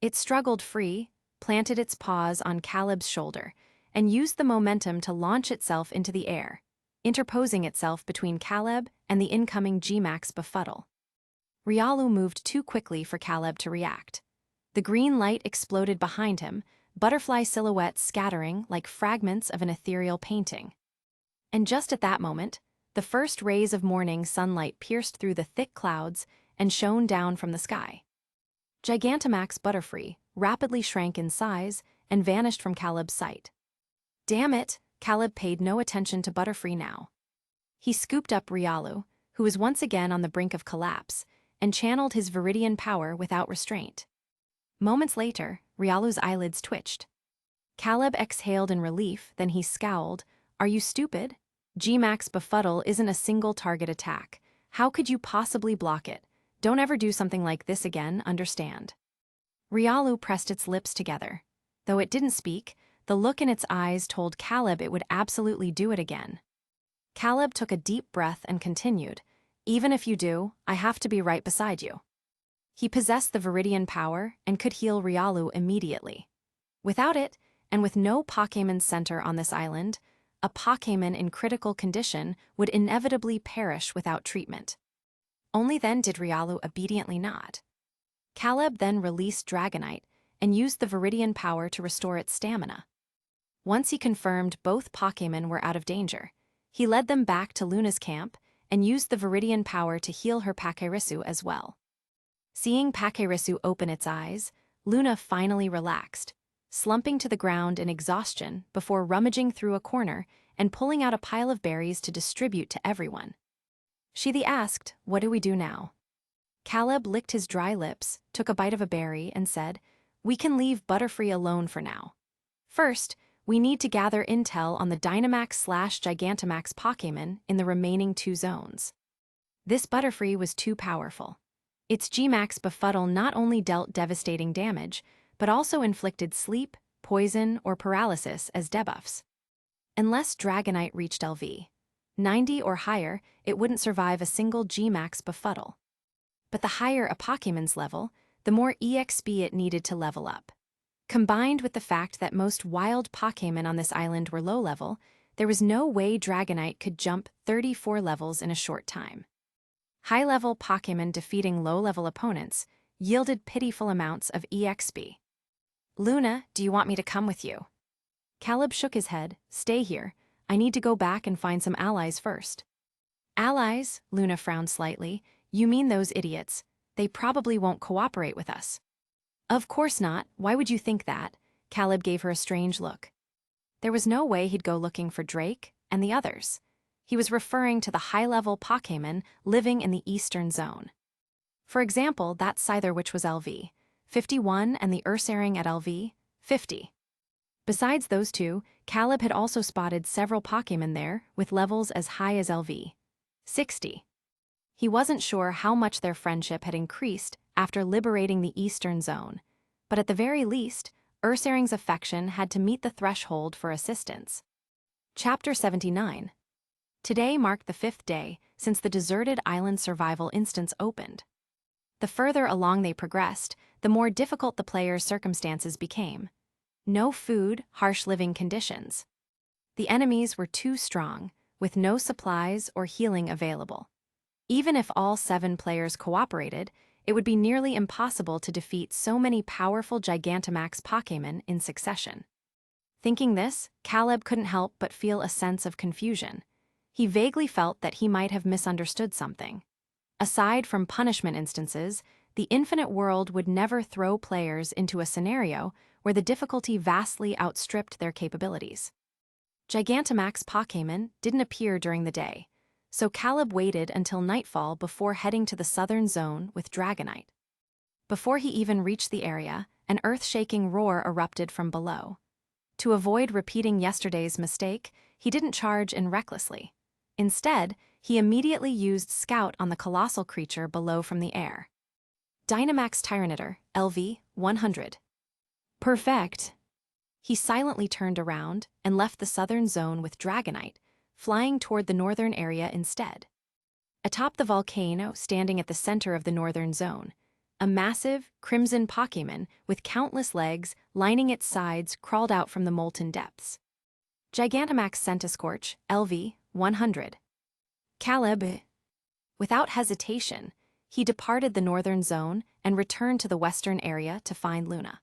It struggled free, planted its paws on Caleb's shoulder, and used the momentum to launch itself into the air, interposing itself between Caleb and the incoming Gmax Befuddle. Riolu moved too quickly for Caleb to react. The green light exploded behind him, butterfly silhouettes scattering like fragments of an ethereal painting. And just at that moment, the first rays of morning sunlight pierced through the thick clouds and shone down from the sky. Gigantamax Butterfree rapidly shrank in size and vanished from Caleb's sight. Damn it, Caleb paid no attention to Butterfree now. He scooped up Riolu, who was once again on the brink of collapse, and channeled his Viridian Power without restraint. Moments later, Rialu's eyelids twitched. Caleb exhaled in relief, then he scowled. "Are you stupid? Gmax Befuddle isn't a single target attack. How could you possibly block it? Don't ever do something like this again, understand?" Riolu pressed its lips together. Though it didn't speak, the look in its eyes told Caleb it would absolutely do it again. Caleb took a deep breath and continued, "Even if you do, I have to be right beside you." He possessed the Viridian Power and could heal Riolu immediately. Without it, and with no Pokémon Center on this island, a Pokémon in critical condition would inevitably perish without treatment. Only then did Riolu obediently nod. Caleb then released Dragonite and used the Viridian Power to restore its stamina. Once he confirmed both Pokémon were out of danger, he led them back to Luna's camp and used the Viridian Power to heal her Pakirisu as well. Seeing Pakirisu open its eyes, Luna finally relaxed, slumping to the ground in exhaustion before rummaging through a corner and pulling out a pile of berries to distribute to everyone. She asked, "What do we do now?" Caleb licked his dry lips, took a bite of a berry, and said, "We can leave Butterfree alone for now. First, we need to gather intel on the Dynamax/Gigantamax Pokémon in the remaining 2 zones." This Butterfree was too powerful. Its Gmax Befuddle not only dealt devastating damage, but also inflicted sleep, poison, or paralysis as debuffs. Unless Dragonite reached LV 90 or higher, it wouldn't survive a single Gmax Befuddle. But the higher a Pokémon's level, the more EXP it needed to level up. Combined with the fact that most wild Pokémon on this island were low-level, there was no way Dragonite could jump 34 levels in a short time. High-level Pokémon defeating low-level opponents yielded pitiful amounts of EXP. "Luna, do you want me to come with you?" Caleb shook his head. "Stay here. I need to go back and find some allies first." "Allies?" Luna frowned slightly. "You mean those idiots. They probably won't cooperate with us." "Of course not. Why would you think that?" Caleb gave her a strange look. There was no way he'd go looking for Drake and the others. He was referring to the high-level Pokémon living in the Eastern Zone. For example, that Scyther which was LV 51 and the Ursaring at LV 50. Besides those 2, Caleb had also spotted several Pokémon there with levels as high as LV 60. He wasn't sure how much their friendship had increased after liberating the Eastern Zone, but at the very least, Ursaring's affection had to meet the threshold for assistance. Chapter 79. Today marked the 5th day since the deserted island survival instance opened. The further along they progressed, the more difficult the players' circumstances became. No food, harsh living conditions. The enemies were too strong, with no supplies or healing available. Even if all 7 players cooperated, it would be nearly impossible to defeat so many powerful Gigantamax Pokémon in succession. Thinking this, Caleb couldn't help but feel a sense of confusion. He vaguely felt that he might have misunderstood something. Aside from punishment instances, the infinite world would never throw players into a scenario where the difficulty vastly outstripped their capabilities. Gigantamax Pokémon didn't appear during the day, so Caleb waited until nightfall before heading to the southern zone with Dragonite. Before he even reached the area, an earth-shaking roar erupted from below. To avoid repeating yesterday's mistake, he didn't charge in recklessly. Instead, he immediately used Scout on the colossal creature below from the air. Dynamax Tyranitar, LV 100. Perfect. He silently turned around and left the southern zone with Dragonite, flying toward the northern area instead. Atop the volcano standing at the center of the northern zone, a massive, crimson Pokémon with countless legs lining its sides crawled out from the molten depths. Gigantamax Centiskorch, LV 100. Caleb. Without hesitation, he departed the northern zone and returned to the western area to find Luna.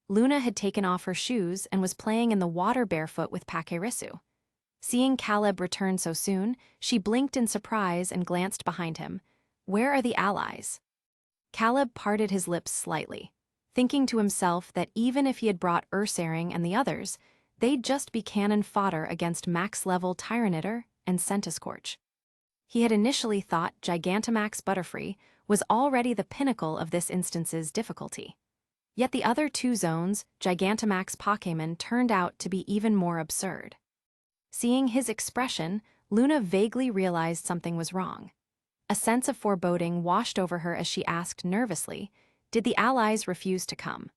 Luna had taken off her shoes and was playing in the water barefoot with Pakirisu. Seeing Caleb return so soon, she blinked in surprise and glanced behind him. "Where are the allies?" Caleb parted his lips slightly, thinking to himself that even if he had brought Ursaring and the others, they'd just be cannon fodder against max-level Tyranitar and Centiskorch. He had initially thought Gigantamax Butterfree was already the pinnacle of this instance's difficulty. Yet the other 2 zones, Gigantamax Pokémon, turned out to be even more absurd. Seeing his expression, Luna vaguely realized something was wrong. A sense of foreboding washed over her as she asked nervously, "Did the allies refuse to come?"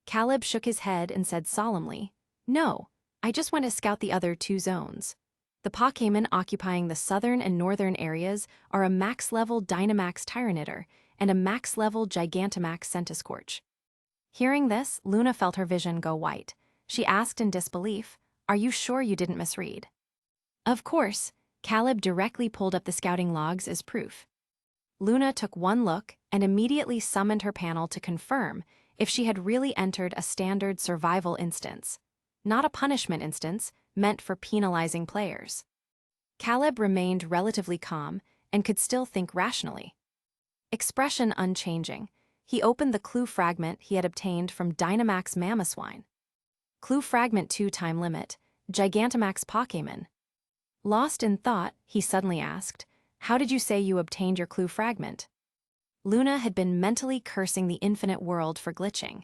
Caleb shook his head and said solemnly, "No, I just went to scout the other 2 zones. The Pokémon occupying the southern and northern areas are a max-level Dynamax Tyranitar and a max-level Gigantamax Centiskorch." Hearing this, Luna felt her vision go white. She asked in disbelief, "Are you sure you didn't misread?" Of course. Caleb directly pulled up the scouting logs as proof. Luna took one look and immediately summoned her panel to confirm if she had really entered a standard survival instance. not a punishment instance meant for penalizing players. Caleb remained relatively calm and could still think rationally. Expression unchanging, he opened the clue fragment he had obtained from Dynamax Mamoswine. Clue fragment 2 time limit, Gigantamax Pokémon. Lost in thought, he suddenly asked, "How did you say you obtained your clue fragment?" Luna had been mentally cursing the infinite world for glitching.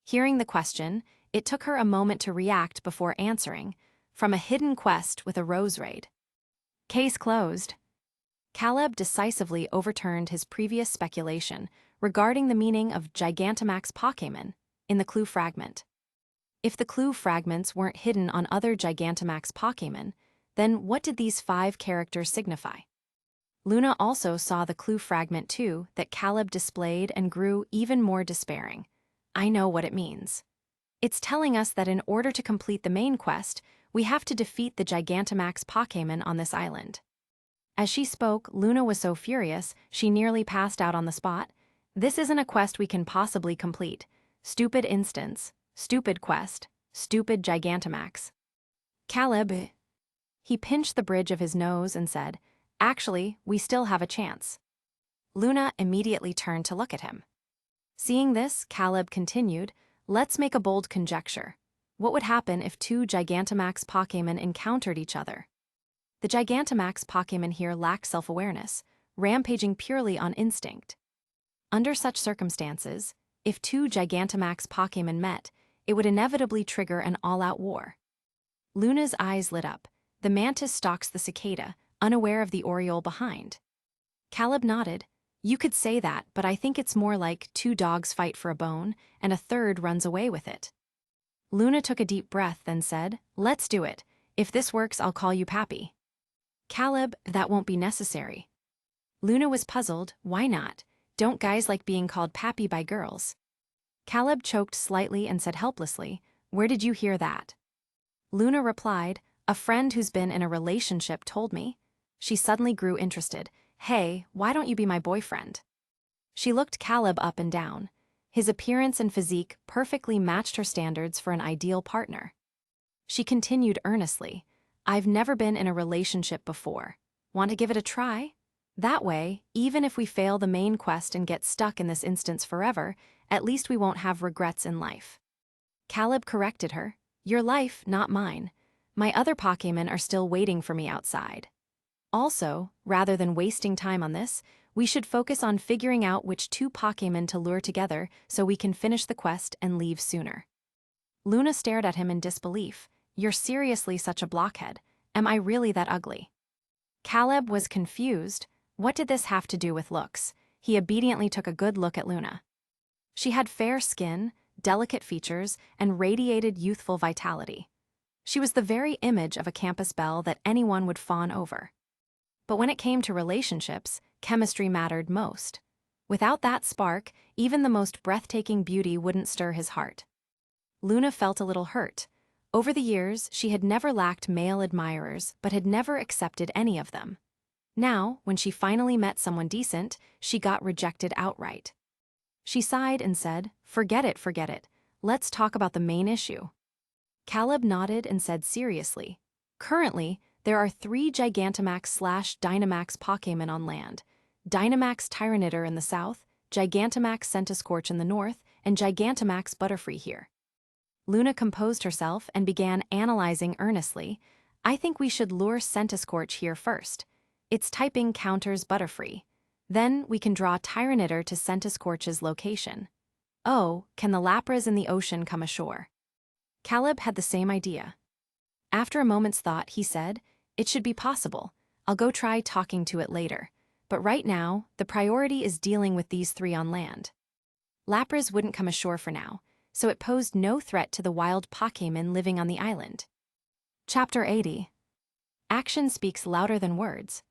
Hearing the question, it took her a moment to react before answering, "From a hidden quest with a rose raid." Case closed. Caleb decisively overturned his previous speculation regarding the meaning of Gigantamax Pokémon in the clue fragment. If the clue fragments weren't hidden on other Gigantamax Pokémon, then what did these 5 characters signify? Luna also saw the clue fragment too that Caleb displayed and grew even more despairing. "I know what it means. It's telling us that in order to complete the main quest, we have to defeat the Gigantamax Pokémon on this island." As she spoke, Luna was so furious she nearly passed out on the spot. "This isn't a quest we can possibly complete. Stupid instance, stupid quest, stupid Gigantamax." "Caleb..." He pinched the bridge of his nose and said, "Actually, we still have a chance." Luna immediately turned to look at him. Seeing this, Caleb continued, "Let's make a bold conjecture. What would happen if 2 Gigantamax Pokémon encountered each other?" The Gigantamax Pokémon here lacked self-awareness, rampaging purely on instinct. Under such circumstances, if 2 Gigantamax Pokémon met, it would inevitably trigger an all-out war. Luna's eyes lit up. The mantis stalks the cicada, unaware of the oriole behind. Caleb nodded. "You could say that, but I think it's more like 2 dogs fight for a bone, and a third runs away with it." Luna took a deep breath, then said, "Let's do it. If this works, I'll call you Pappy." "Caleb, that won't be necessary." Luna was puzzled. Why not? Don't guys like being called Pappy by girls? Caleb choked slightly and said helplessly, "Where did you hear that?" Luna replied, "A friend who's been in a relationship told me." She suddenly grew interested. "Hey, why don't you be my boyfriend?" She looked Caleb up and down. His appearance and physique perfectly matched her standards for an ideal partner. She continued earnestly, "I've never been in a relationship before. Want to give it a try? That way, even if we fail the main quest and get stuck in this instance forever, at least we won't have regrets in life." Caleb corrected her, "Your life, not mine. My other Pokémon are still waiting for me outside. Also, rather than wasting time on this, we should focus on figuring out which 2 Pokémon to lure together so we can finish the quest and leave sooner." Luna stared at him in disbelief. "You're seriously such a blockhead. Am I really that ugly?" Caleb was confused. What did this have to do with looks? He obediently took a good look at Luna. She had fair skin, delicate features, and radiated youthful vitality. She was the very image of a campus belle that anyone would fawn over. But when it came to relationships, chemistry mattered most. Without that spark, even the most breathtaking beauty wouldn't stir his heart. Luna felt a little hurt. Over the years, she had never lacked male admirers, but had never accepted any of them. Now, when she finally met someone decent, she got rejected outright. She sighed and said, forget it. Let's talk about the main issue." Caleb nodded and said seriously, "Currently, there are 3 Gigantamax/Dynamax Pokémon on land. Dynamax Tyranitar in the south, Gigantamax Centiskorch in the north, and Gigantamax Butterfree here." Luna composed herself and began analyzing earnestly. "I think we should lure Centiskorch here first. Its typing counters Butterfree. Then we can draw Tyranitar to Centiskorch's location. Oh, can the Lapras in the ocean come ashore?" Caleb had the same idea. After a moment's thought, he said, "It should be possible. I'll go try talking to it later. But right now, the priority is dealing with these 3 on land." Lapras wouldn't come ashore for now, so it posed no threat to the wild Pokémon living on the island. Chapter 80. Action speaks louder than words.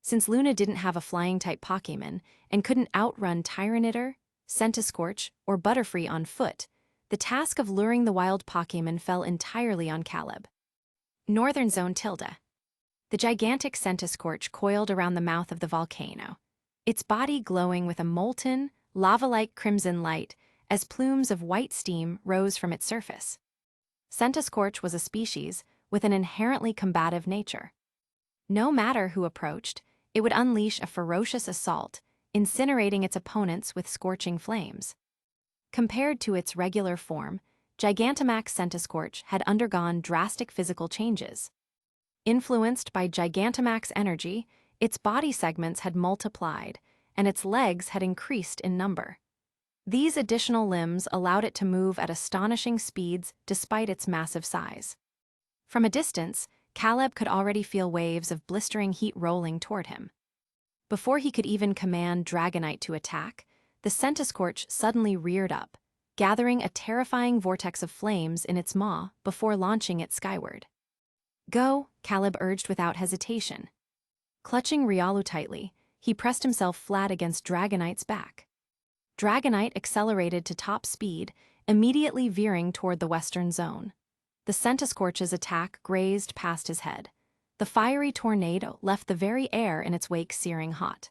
Since Luna didn't have a flying-type Pokémon and couldn't outrun Tyranitar, Centiskorch, or Butterfree on foot, the task of luring the wild Pokémon fell entirely on Caleb. Northern Zone Tilde. The gigantic Centiskorch coiled around the mouth of the volcano, its body glowing with a molten, lava-like crimson light as plumes of white steam rose from its surface. Centiskorch was a species with an inherently combative nature. No matter who approached, it would unleash a ferocious assault, incinerating its opponents with scorching flames. Compared to its regular form, Gigantamax Centiskorch had undergone drastic physical changes. Influenced by Gigantamax energy, its body segments had multiplied, and its legs had increased in number. These additional limbs allowed it to move at astonishing speeds despite its massive size. From a distance, Caleb could already feel waves of blistering heat rolling toward him. Before he could even command Dragonite to attack, the Centiskorch suddenly reared up, gathering a terrifying vortex of flames in its maw before launching it skyward. "Go," Caleb urged without hesitation. Clutching Riolu tightly, he pressed himself flat against Dragonite's back. Dragonite accelerated to top speed, immediately veering toward the western zone. The Centiskorch's attack grazed past his head. The fiery tornado left the very air in its wake searing hot.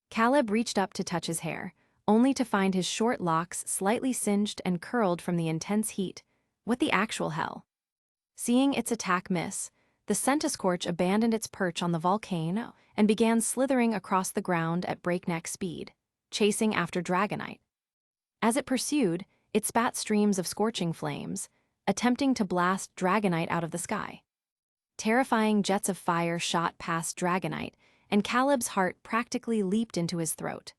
Caleb reached up to touch his hair, only to find his short locks slightly singed and curled from the intense heat. What the actual hell? Seeing its attack miss, the Centiskorch abandoned its perch on the volcano and began slithering across the ground at breakneck speed, chasing after Dragonite. As it pursued, it spat streams of scorching flames, attempting to blast Dragonite out of the sky. Terrifying jets of fire shot past Dragonite, and Caleb's heart practically leaped into his throat.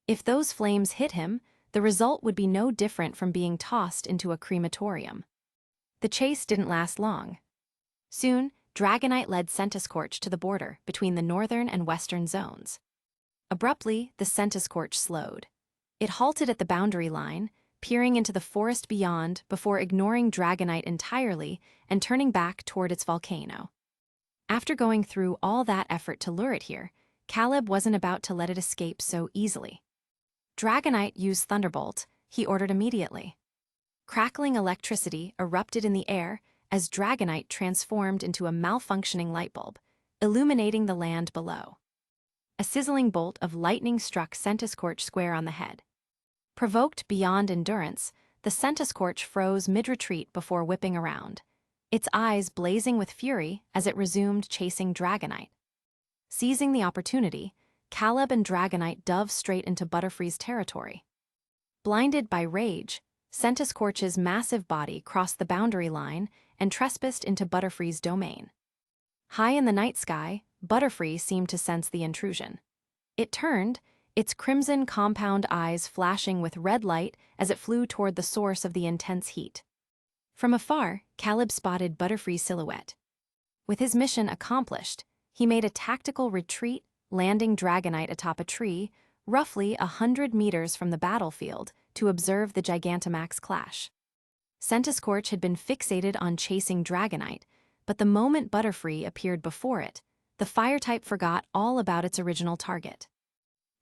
If those flames hit him, the result would be no different from being tossed into a crematorium. The chase didn't last long. Soon, Dragonite led Centiskorch to the border between the northern and western zones. Abruptly, the Centiskorch slowed. It halted at the boundary line, peering into the forest beyond before ignoring Dragonite entirely and turning back toward its volcano. After going through all that effort to lure it here, Caleb wasn't about to let it escape so easily. "Dragonite, use Thunderbolt," he ordered immediately. Crackling electricity erupted in the air as Dragonite transformed into a malfunctioning light bulb, illuminating the land below. A sizzling bolt of lightning struck Centiskorch square on the head. Provoked beyond endurance, the Centiskorch froze mid-retreat before whipping around, its eyes blazing with fury as it resumed chasing Dragonite. Seizing the opportunity, Caleb and Dragonite dove straight into Butterfree's territory. Blinded by rage, Centiskorch's massive body crossed the boundary line and trespassed into Butterfree's domain. High in the night sky, Butterfree seemed to sense the intrusion. It turned, its crimson compound eyes flashing with red light as it flew toward the source of the intense heat. From afar, Caleb spotted Butterfree's silhouette. With his mission accomplished, he made a tactical retreat, landing Dragonite atop a tree, roughly 100 meters from the battlefield, to observe the Gigantamax clash. Centiskorch had been fixated on chasing Dragonite, but the moment Butterfree appeared before it, the fire-type forgot all about its original target.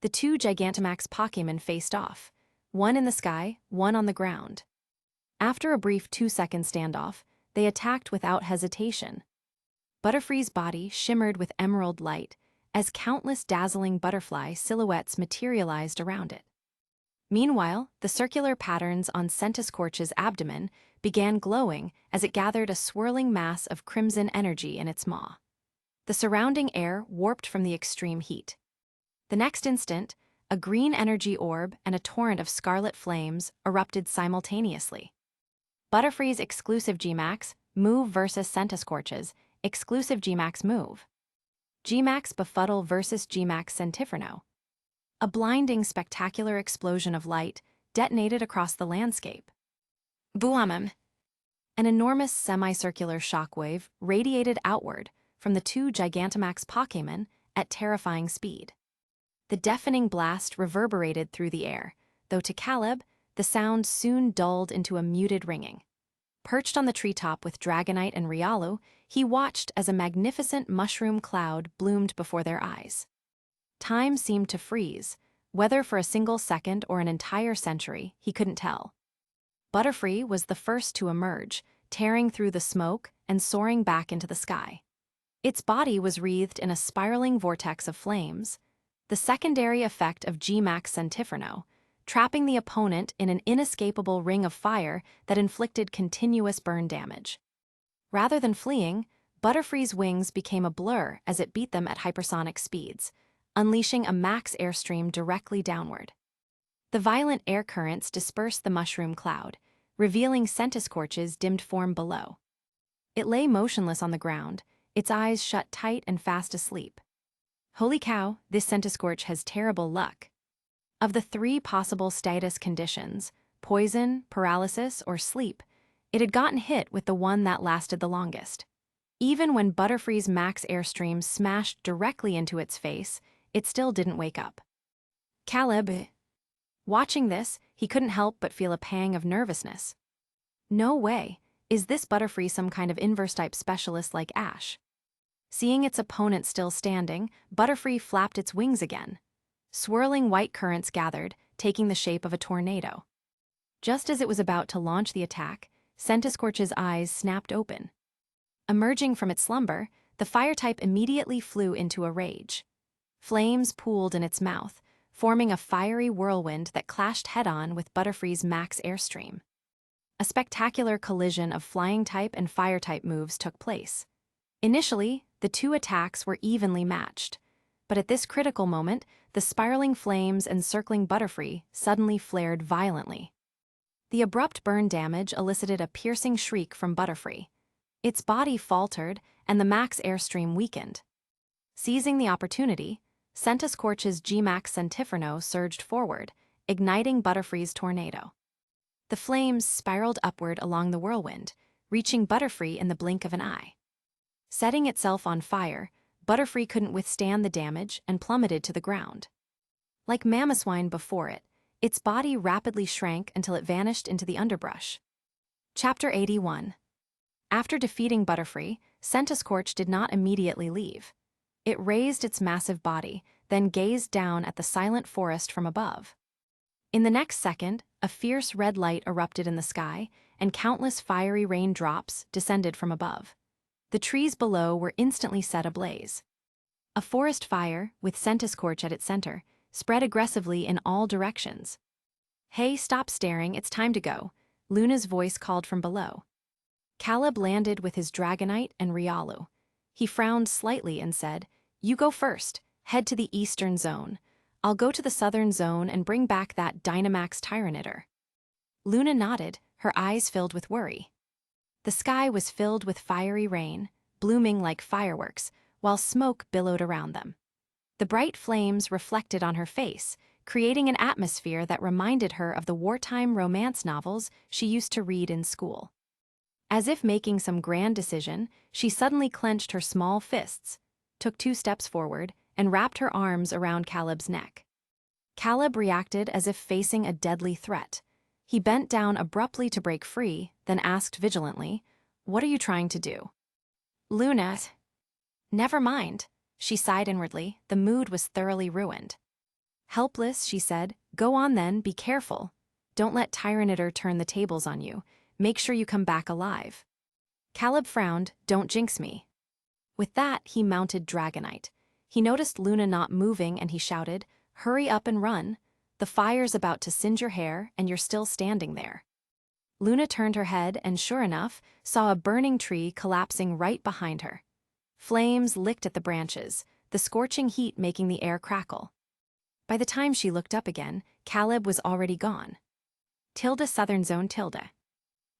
The two Gigantamax Pokémon faced off, one in the sky, one on the ground. After a brief 2-second standoff, they attacked without hesitation. Butterfree's body shimmered with emerald light as countless dazzling butterfly silhouettes materialized around it. Meanwhile, the circular patterns on Centiskorch's abdomen began glowing as it gathered a swirling mass of crimson energy in its maw. The surrounding air warped from the extreme heat. The next instant, a green energy orb and a torrent of scarlet flames erupted simultaneously. Butterfree's exclusive Gmax move versus Centiskorch's exclusive Gmax move. Gmax Befuddle versus Gmax Centifero. A blinding, spectacular explosion of light detonated across the landscape. Boom! An enormous semicircular shockwave radiated outward from the two Gigantamax Pokémon at terrifying speed. The deafening blast reverberated through the air, though to Caleb, the sound soon dulled into a muted ringing. Perched on the treetop with Dragonite and Riolu, he watched as a magnificent mushroom cloud bloomed before their eyes. Time seemed to freeze, whether for a single second or an entire century, he couldn't tell. Butterfree was the first to emerge, tearing through the smoke and soaring back into the sky. Its body was wreathed in a spiraling vortex of flames, the secondary effect of Gmax Centifero, trapping the opponent in an inescapable ring of fire that inflicted continuous burn damage. Rather than fleeing, Butterfree's wings became a blur as it beat them at hypersonic speeds, unleashing a max airstream directly downward. The violent air currents dispersed the mushroom cloud, revealing Centiskorch's dimmed form below. It lay motionless on the ground, its eyes shut tight and fast asleep. Holy cow, this Centiskorch has terrible luck. Of the 3 possible status conditions, poison, paralysis, or sleep, it had gotten hit with the one that lasted the longest. Even when Butterfree's max airstream smashed directly into its face, it still didn't wake up. Caleb. Watching this, he couldn't help but feel a pang of nervousness. No way, is this Butterfree some kind of inverse-type specialist like Ash? Seeing its opponent still standing, Butterfree flapped its wings again. Swirling white currents gathered, taking the shape of a tornado. Just as it was about to launch the attack, Centiskorch's eyes snapped open. Emerging from its slumber, the fire-type immediately flew into a rage. Flames pooled in its mouth, forming a fiery whirlwind that clashed head-on with Butterfree's max airstream. A spectacular collision of flying-type and fire-type moves took place. Initially, the 2 attacks were evenly matched, but at this critical moment, the spiraling flames encircling Butterfree suddenly flared violently. The abrupt burn damage elicited a piercing shriek from Butterfree. Its body faltered, and the max airstream weakened. Seizing the opportunity, Centiskorch's G-Max Centiferno surged forward, igniting Butterfree's tornado. The flames spiraled upward along the whirlwind, reaching Butterfree in the blink of an eye. Setting itself on fire, Butterfree couldn't withstand the damage and plummeted to the ground. Like Mamoswine before it, its body rapidly shrank until it vanished into the underbrush. Chapter 81. After defeating Butterfree, Centiskorch did not immediately leave. It raised its massive body, then gazed down at the silent forest from above. In the next second, a fierce red light erupted in the sky, and countless fiery raindrops descended from above. The trees below were instantly set ablaze. A forest fire, with Centiskorch at its center, spread aggressively in all directions. "Hey, stop staring, it's time to go," Luna's voice called from below. Caleb landed with his Dragonite and Riolu. He frowned slightly and said, "You go first, head to the eastern zone. I'll go to the southern zone and bring back that Dynamax Tyranitar." Luna nodded, her eyes filled with worry. The sky was filled with fiery rain, blooming like fireworks, while smoke billowed around them. The bright flames reflected on her face, creating an atmosphere that reminded her of the wartime romance novels she used to read in school. As if making some grand decision, she suddenly clenched her small fists, took 2 steps forward, and wrapped her arms around Caleb's neck. Caleb reacted as if facing a deadly threat. He bent down abruptly to break free, then asked vigilantly, "What are you trying to do?" Luna. "Never mind," she sighed inwardly. The mood was thoroughly ruined. Helpless, she said, "Go on then, be careful. Don't let Tyranitar turn the tables on you. Make sure you come back alive." Caleb frowned, "Don't jinx me." With that, he mounted Dragonite. He noticed Luna not moving and he shouted, "Hurry up and run. The fire's about to singe your hair and you're still standing there." Luna turned her head and, sure enough, saw a burning tree collapsing right behind her. Flames licked at the branches, the scorching heat making the air crackle. By the time she looked up again, Caleb was already gone. Tilda Southern Zone Tilda.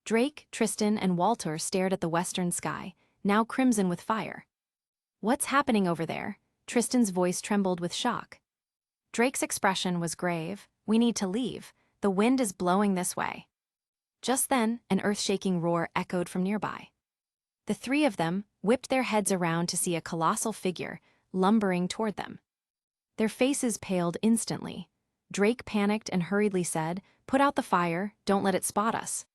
Drake, Tristan, and Walter stared at the western sky, now crimson with fire. "What's happening over there?" Tristan's voice trembled with shock. Drake's expression was grave. "We need to leave. The wind is blowing this way." Just then, an earth-shaking roar echoed from nearby. The 3 of them whipped their heads around to see a colossal figure lumbering toward them. Their faces paled instantly. Drake panicked and hurriedly said, "Put out the fire, don't let it spot us."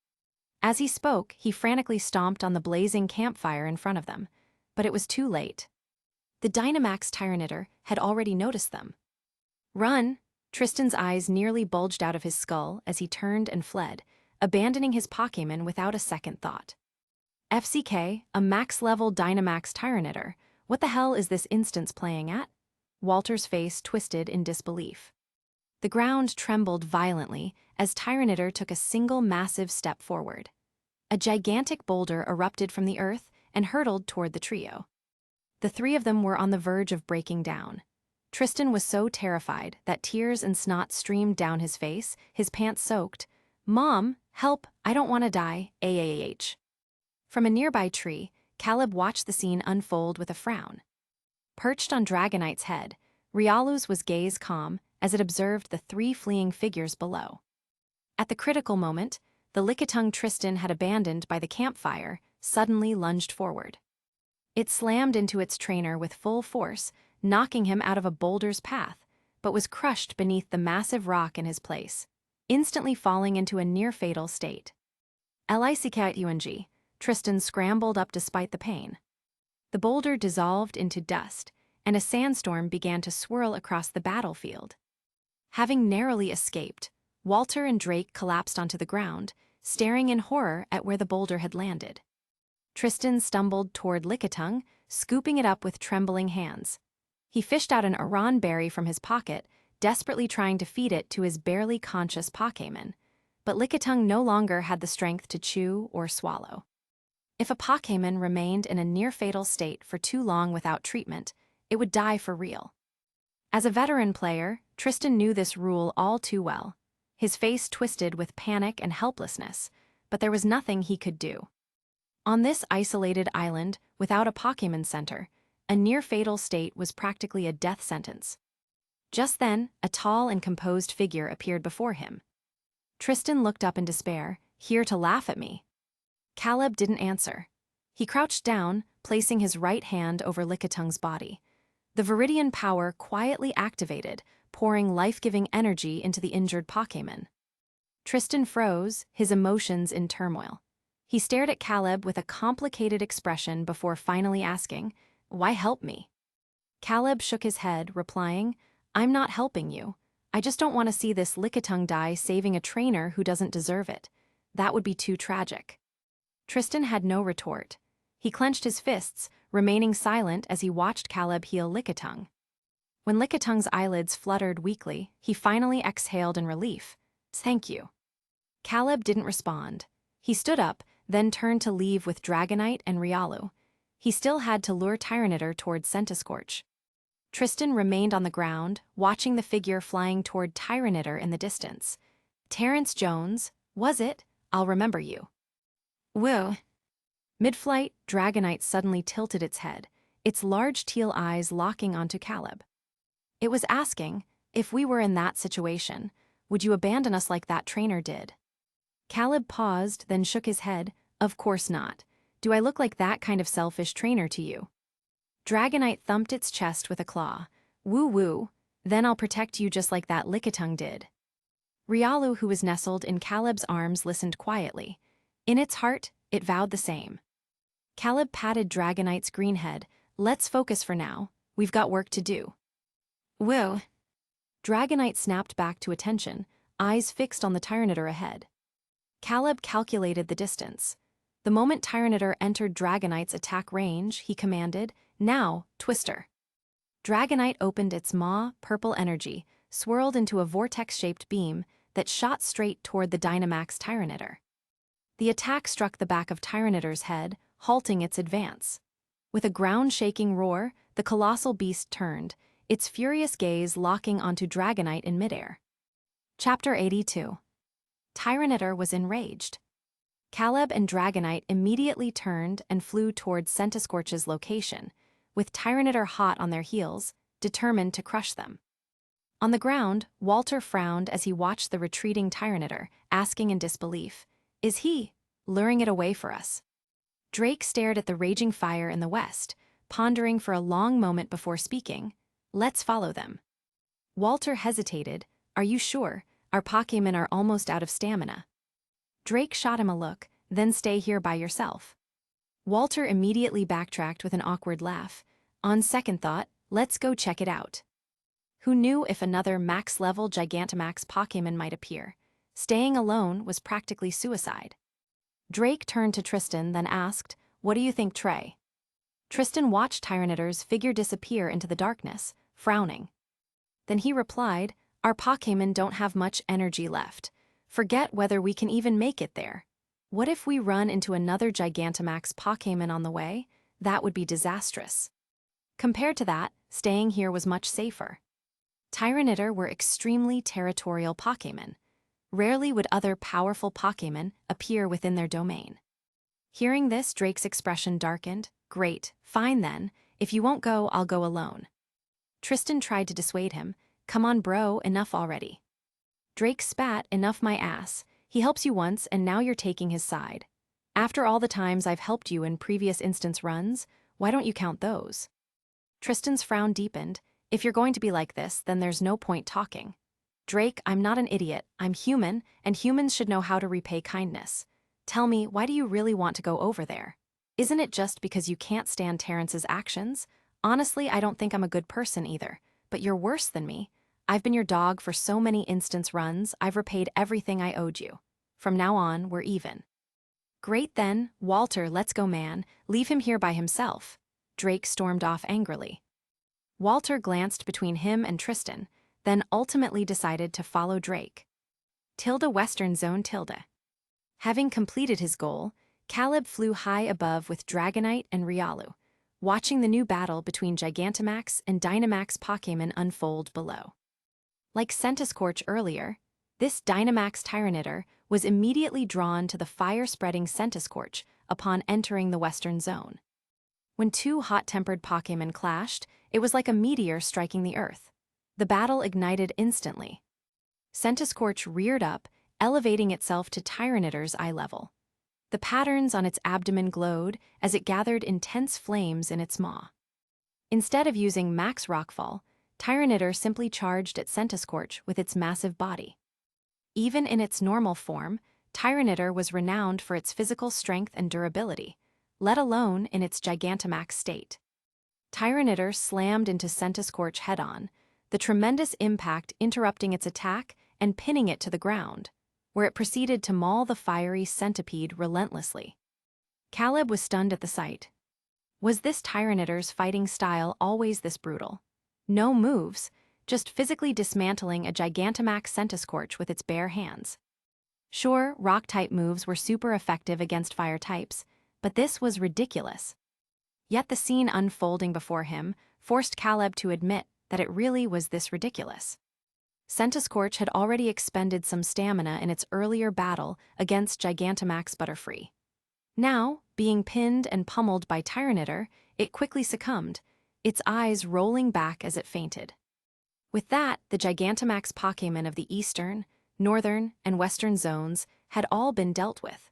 As he spoke, he frantically stomped on the blazing campfire in front of them, but it was too late. The Dynamax Tyranitar had already noticed them. "Run!" Tristan's eyes nearly bulged out of his skull as he turned and fled, abandoning his Pokémon without a second thought. "FCK, a max-level Dynamax Tyranitar, what the hell is this instance playing at?" Walter's face twisted in disbelief. The ground trembled violently as Tyranitar took a single massive step forward. A gigantic boulder erupted from the earth and hurtled toward the trio. The three of them were on the verge of breaking down. Tristan was so terrified that tears and snot streamed down his face, his pants soaked. "Mom, help, I don't want to die, AAH." From a nearby tree, Caleb watched the scene unfold with a frown. Perched on Dragonite's head, Rialu's was gaze calm as it observed the three fleeing figures below. At the critical moment, the Lickitung Tristan had abandoned by the campfire suddenly lunged forward. It slammed into its trainer with full force, knocking him out of a boulder's path, but was crushed beneath the massive rock in his place, instantly falling into a near-fatal state. Licking, Tristan scrambled up despite the pain. The boulder dissolved into dust, and a sandstorm began to swirl across the battlefield. Having narrowly escaped, Walter and Drake collapsed onto the ground, staring in horror at where the boulder had landed. Tristan stumbled toward Lickitung, scooping it up with trembling hands. He fished out an Aran berry from his pocket, desperately trying to feed it to his barely conscious Pokémon, but Lickitung no longer had the strength to chew or swallow. If a Pokémon remained in a near-fatal state for too long without treatment, it would die for real. As a veteran player, Tristan knew this rule all too well. His face twisted with panic and helplessness, but there was nothing he could do. On this isolated island, without a Pokémon Center, a near-fatal state was practically a death sentence. Just then, a tall and composed figure appeared before him. Tristan looked up in despair, "Here to laugh at me." Caleb didn't answer. He crouched down, placing his right hand over Lickitung's body. The Viridian Power quietly activated, pouring life-giving energy into the injured Pokémon. Tristan froze, his emotions in turmoil. He stared at Caleb with a complicated expression before finally asking, "Why help me?" Caleb shook his head, replying, "I'm not helping you. I just don't want to see this Lickitung die saving a trainer who doesn't deserve it. That would be too tragic." Tristan had no retort. He clenched his fists, remaining silent as he watched Caleb heal Lickitung. When Lickitung's eyelids fluttered weakly, he finally exhaled in relief. "Thank you." Caleb didn't respond. He stood up, then turned to leave with Dragonite and Riolu. He still had to lure Tyranitar toward Centiskorch. Tristan remained on the ground, watching the figure flying toward Tyranitar in the distance. "Terrence Jones, was it? I'll remember you." "Whoa." Mid-flight, Dragonite suddenly tilted its head, its large teal eyes locking onto Caleb. It was asking, "If we were in that situation, would you abandon us like that trainer did?" Caleb paused, then shook his head. "Of course not. Do I look like that kind of selfish trainer to you?" Dragonite thumped its chest with a claw. "Woo-woo, then I'll protect you just like that Lickitung did." Riolu, who was nestled in Caleb's arms, listened quietly. In its heart, it vowed the same. Caleb patted Dragonite's green head. "Let's focus for now. We've got work to do." "Whoa." Dragonite snapped back to attention, eyes fixed on the Tyranitar ahead. Caleb calculated the distance. The moment Tyranitar entered Dragonite's attack range, he commanded, "Now, Twister." Dragonite opened its maw, purple energy, swirled into a vortex-shaped beam that shot straight toward the Dynamax Tyranitar. The attack struck the back of Tyranitar's head, halting its advance. With a ground-shaking roar, the colossal beast turned, its furious gaze locking onto Dragonite in midair. Chapter 82. Tyranitar was enraged. Caleb and Dragonite immediately turned and flew towards Centiskorch's location, with Tyranitar hot on their heels, determined to crush them. On the ground, Walter frowned as he watched the retreating Tyranitar, asking in disbelief, "Is he luring it away for us?" Drake stared at the raging fire in the west, pondering for a long moment before speaking. "Let's follow them." Walter hesitated. "Are you sure? Our Pokémon are almost out of stamina." Drake shot him a look, "Then stay here by yourself." Walter immediately backtracked with an awkward laugh. "On second thought, let's go check it out." Who knew if another max-level Gigantamax Pokémon might appear? Staying alone was practically suicide. Drake turned to Tristan, then asked, "What do you think, Trey?" Tristan watched Tyranitar's figure disappear into the darkness, frowning. Then he replied, Our Pokémon don't have much energy left. Forget whether we can even make it there. What if we run into another Gigantamax Pokémon on the way? That would be disastrous. Compared to that, staying here was much safer. Tyranitar were extremely territorial Pokémon. Rarely would other powerful Pokémon appear within their domain. Hearing this, Drake's expression darkened. Great, fine then. If you won't go, I'll go alone. Tristan tried to dissuade him. Come on bro, enough already. Drake spat, enough my ass. He helps you once and now you're taking his side. After all the times I've helped you in previous instance runs, why don't you count those? Tristan's frown deepened. If you're going to be like this, then there's no point talking. Drake, I'm not an idiot, I'm human, and humans should know how to repay kindness. Tell me, why do you really want to go over there? Isn't it just because you can't stand Terrence's actions? Honestly, I don't think I'm a good person either, but you're worse than me. I've been your dog for so many instance runs, I've repaid everything I owed you. From now on, we're even. Great then, Walter, let's go man, leave him here by himself. Drake stormed off angrily. Walter glanced between him and Tristan, then ultimately decided to follow Drake. Western Zone. Having completed his goal, Caleb flew high above with Dragonite and Riolu, watching the new battle between Gigantamax and Dynamax Pokémon unfold below. Like Centiskorch earlier, this Dynamax Tyranitar was immediately drawn to the fire-spreading Centiskorch upon entering the Western Zone. When two hot-tempered Pokémon clashed, it was like a meteor striking the Earth. The battle ignited instantly. Centiskorch reared up, elevating itself to Tyranitar's eye level. The patterns on its abdomen glowed as it gathered intense flames in its maw. Instead of using Max Rockfall, Tyranitar simply charged at Centiskorch with its massive body. Even in its normal form, Tyranitar was renowned for its physical strength and durability, let alone in its Gigantamax state. Tyranitar slammed into Centiskorch head-on, the tremendous impact interrupting its attack and pinning it to the ground, where it proceeded to maul the fiery centipede relentlessly. Caleb was stunned at the sight. Was this Tyranitar's fighting style always this brutal? No moves, just physically dismantling a Gigantamax Centiskorch with its bare hands. Sure, rock-type moves were super effective against fire types, but this was ridiculous. Yet the scene unfolding before him forced Caleb to admit that it really was this ridiculous. Centiskorch had already expended some stamina in its earlier battle against Gigantamax Butterfree. Now, being pinned and pummeled by Tyranitar, it quickly succumbed, its eyes rolling back as it fainted. With that, the Gigantamax Pokémon of the Eastern, Northern, and Western zones had all been dealt with.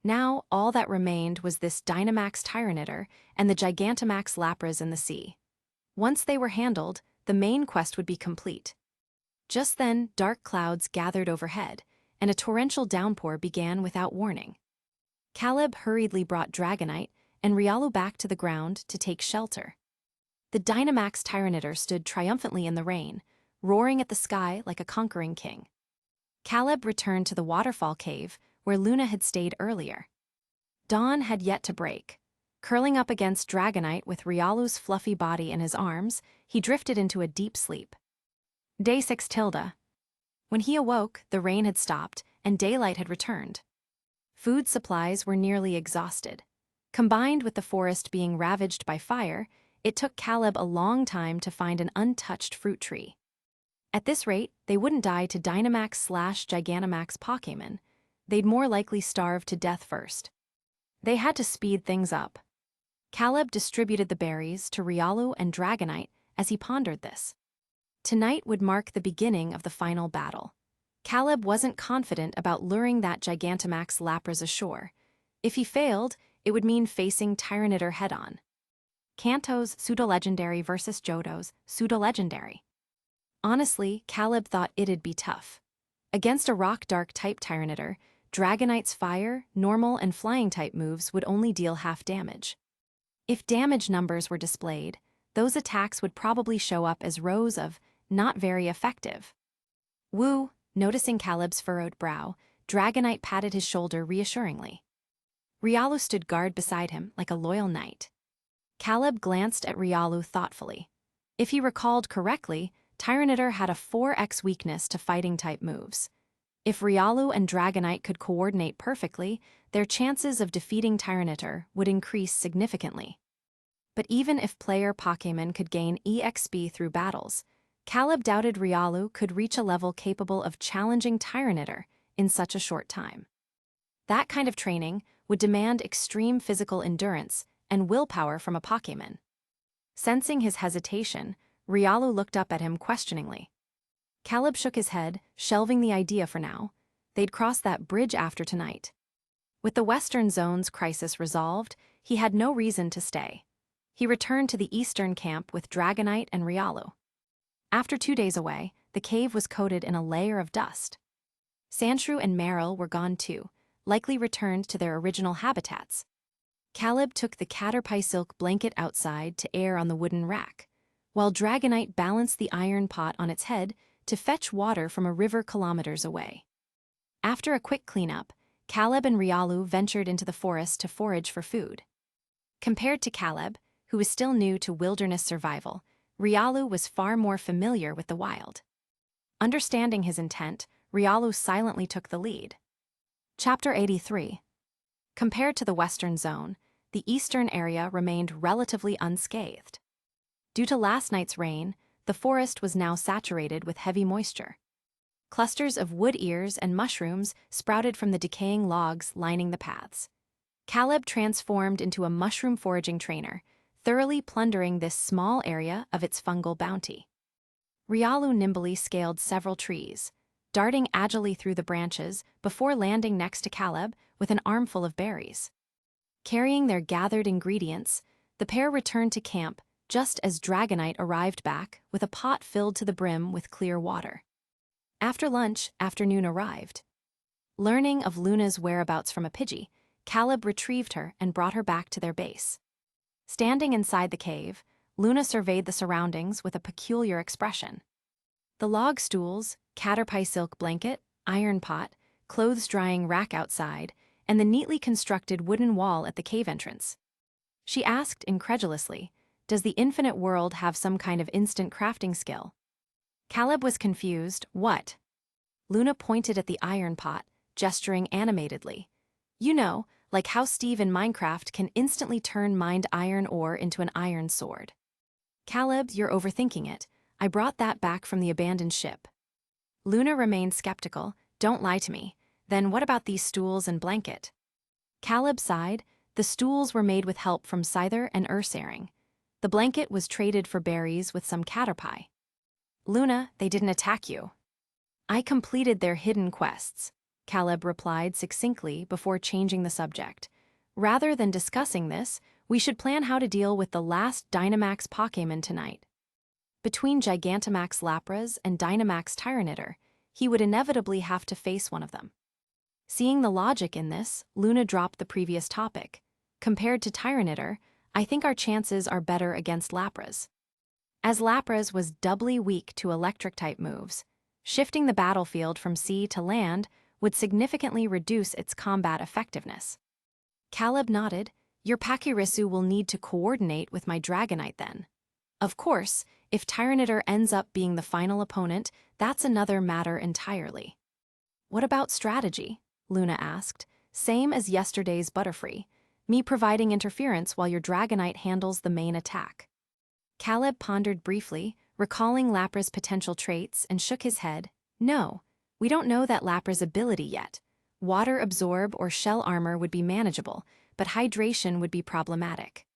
Now, all that remained was this Dynamax Tyranitar and the Gigantamax Lapras in the sea. Once they were handled, the main quest would be complete. Just then, dark clouds gathered overhead, and a torrential downpour began without warning. Caleb hurriedly brought Dragonite and Riolu back to the ground to take shelter. The Dynamax Tyranitar stood triumphantly in the rain, roaring at the sky like a conquering king. Caleb returned to the waterfall cave where Luna had stayed earlier. Dawn had yet to break. Curling up against Dragonite with Riolu's fluffy body in his arms, he drifted into a deep sleep. Day 6. When he awoke, the rain had stopped and daylight had returned. Food supplies were nearly exhausted. Combined with the forest being ravaged by fire, it took Caleb a long time to find an untouched fruit tree. At this rate, they wouldn't die to Dynamax/Gigantamax Pokémon. They'd more likely starve to death first. They had to speed things up. Caleb distributed the berries to Riolu and Dragonite as he pondered this. Tonight would mark the beginning of the final battle. Caleb wasn't confident about luring that Gigantamax Lapras ashore. If he failed, it would mean facing Tyranitar head-on. Kanto's pseudo-legendary versus Johto's pseudo-legendary. Honestly, Caleb thought it'd be tough. Against a rock-dark type Tyranitar, Dragonite's fire, normal, and flying-type moves would only deal half damage. If damage numbers were displayed, those attacks would probably show up as rows of not very effective. Woo, noticing Caleb's furrowed brow, Dragonite patted his shoulder reassuringly. Riolu stood guard beside him like a loyal knight. Caleb glanced at Riolu thoughtfully. If he recalled correctly, Tyranitar had a 4x weakness to fighting-type moves. If Riolu and Dragonite could coordinate perfectly, their chances of defeating Tyranitar would increase significantly. But even if player Pokémon could gain EXP through battles, Caleb doubted Riolu could reach a level capable of challenging Tyranitar in such a short time. That kind of training would demand extreme physical endurance and willpower from a Pokémon. Sensing his hesitation, Riolu looked up at him questioningly. Caleb shook his head, shelving the idea for now. They'd cross that bridge after tonight. With the Western Zone's crisis resolved, he had no reason to stay. He returned to the Eastern camp with Dragonite and Riolu. After 2 days away, the cave was coated in a layer of dust. Sandshrew and Meryl were gone too, likely returned to their original habitats. Caleb took the caterpie silk blanket outside to air on the wooden rack, while Dragonite balanced the iron pot on its head to fetch water from a river kilometers away. After a quick cleanup, Caleb and Riolu ventured into the forest to forage for food. Compared to Caleb, who was still new to wilderness survival, Riolu was far more familiar with the wild. Understanding his intent, Riolu silently took the lead. Chapter 83. Compared to the Western Zone, the Eastern area remained relatively unscathed. Due to last night's rain, the forest was now saturated with heavy moisture. Clusters of wood ears and mushrooms sprouted from the decaying logs lining the paths. Caleb transformed into a mushroom foraging trainer, thoroughly plundering this small area of its fungal bounty. Riolu nimbly scaled several trees, darting agilely through the branches before landing next to Caleb with an armful of berries. Carrying their gathered ingredients, the pair returned to camp just as Dragonite arrived back with a pot filled to the brim with clear water. After lunch, afternoon arrived. Learning of Luna's whereabouts from a Pidgey, Caleb retrieved her and brought her back to their base. Standing inside the cave, Luna surveyed the surroundings with a peculiar expression. The log stools, caterpie silk blanket, iron pot, clothes-drying rack outside, and the neatly constructed wooden wall at the cave entrance. She asked incredulously, "Does the infinite world have some kind of instant crafting skill?" Caleb was confused. "What?" Luna pointed at the iron pot, gesturing animatedly. "You know, like how Steve in Minecraft can instantly turn mined iron ore into an iron sword." "Caleb, you're overthinking it. I brought that back from the abandoned ship." Luna remained skeptical. "Don't lie to me. Then what about these stools and blanket?" Caleb sighed. The stools were made with help from Scyther and Ursaring. The blanket was traded for berries with some caterpie. "Luna, they didn't attack you." "I completed their hidden quests," Caleb replied succinctly before changing the subject. "Rather than discussing this, we should plan how to deal with the last Dynamax Pokémon tonight." Between Gigantamax Lapras and Dynamax Tyranitar, he would inevitably have to face one of them. Seeing the logic in this, Luna dropped the previous topic. "Compared to Tyranitar, I think our chances are better against Lapras." As Lapras was doubly weak to electric-type moves, shifting the battlefield from sea to land would significantly reduce its combat effectiveness. Caleb nodded. "Your Pachirisu will need to coordinate with my Dragonite then. Of course, if Tyranitar ends up being the final opponent, that's another matter entirely." "What about strategy?" Luna asked. "Same as yesterday's Butterfree. Me providing interference while your Dragonite handles the main attack." Caleb pondered briefly, recalling Lapra's potential traits, and shook his head. "No, we don't know that Lapra's ability yet. Water absorb or shell armor would be manageable, but hydration would be problematic."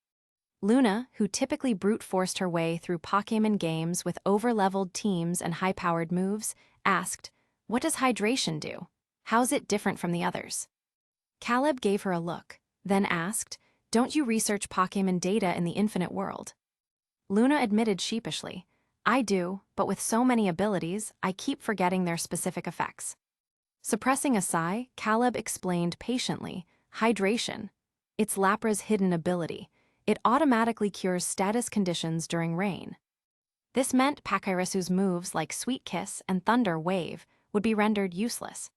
Luna, who typically brute-forced her way through Pokémon games with over-leveled teams and high-powered moves, asked, "What does hydration do? How's it different from the others?" Caleb gave her a look, then asked, "Don't you research Pokémon data in the infinite world?" Luna admitted sheepishly, "I do, but with so many abilities, I keep forgetting their specific effects." Suppressing a sigh, Caleb explained patiently, "Hydration. It's Lapra's hidden ability. It automatically cures status conditions during rain." This meant Pachirisu's moves like Sweet Kiss and Thunder Wave would be rendered useless.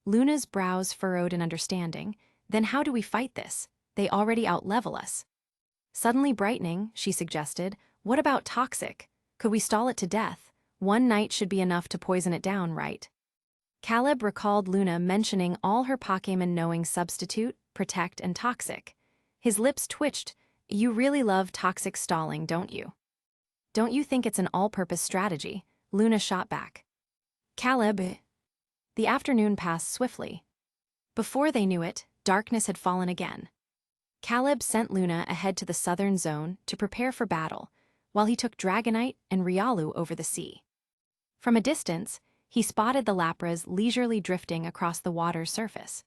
Luna's brows furrowed in understanding. "Then how do we fight this? They already outlevel us." Suddenly brightening, she suggested, "What about Toxic? Could we stall it to death? One night should be enough to poison it down, right? Caleb recalled Luna mentioning all her Pokémon knowing Substitute, Protect, and Toxic. His lips twitched. You really love toxic stalling, don't you? Don't you think it's an all-purpose strategy? Luna shot back. Caleb. The afternoon passed swiftly. Before they knew it, darkness had fallen again. Caleb sent Luna ahead to the southern zone to prepare for battle, while he took Dragonite and Riolu over the sea. From a distance, he spotted the Lapras leisurely drifting across the water's surface.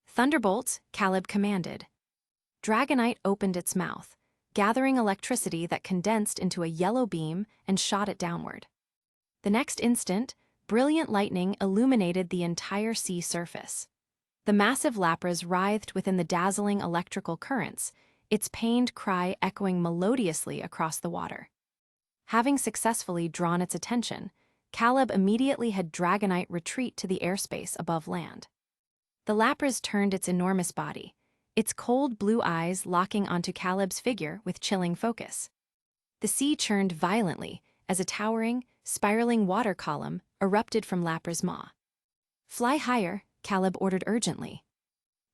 Thunderbolts, Caleb commanded. Dragonite opened its mouth, gathering electricity that condensed into a yellow beam and shot it downward. The next instant, brilliant lightning illuminated the entire sea surface. The massive Lapras writhed within the dazzling electrical currents, its pained cry echoing melodiously across the water. Having successfully drawn its attention, Caleb immediately had Dragonite retreat to the airspace above land. The Lapras turned its enormous body, its cold blue eyes locking onto Caleb's figure with chilling focus. The sea churned violently as a towering, spiraling water column erupted from Lapra's maw. Fly higher, Caleb ordered urgently.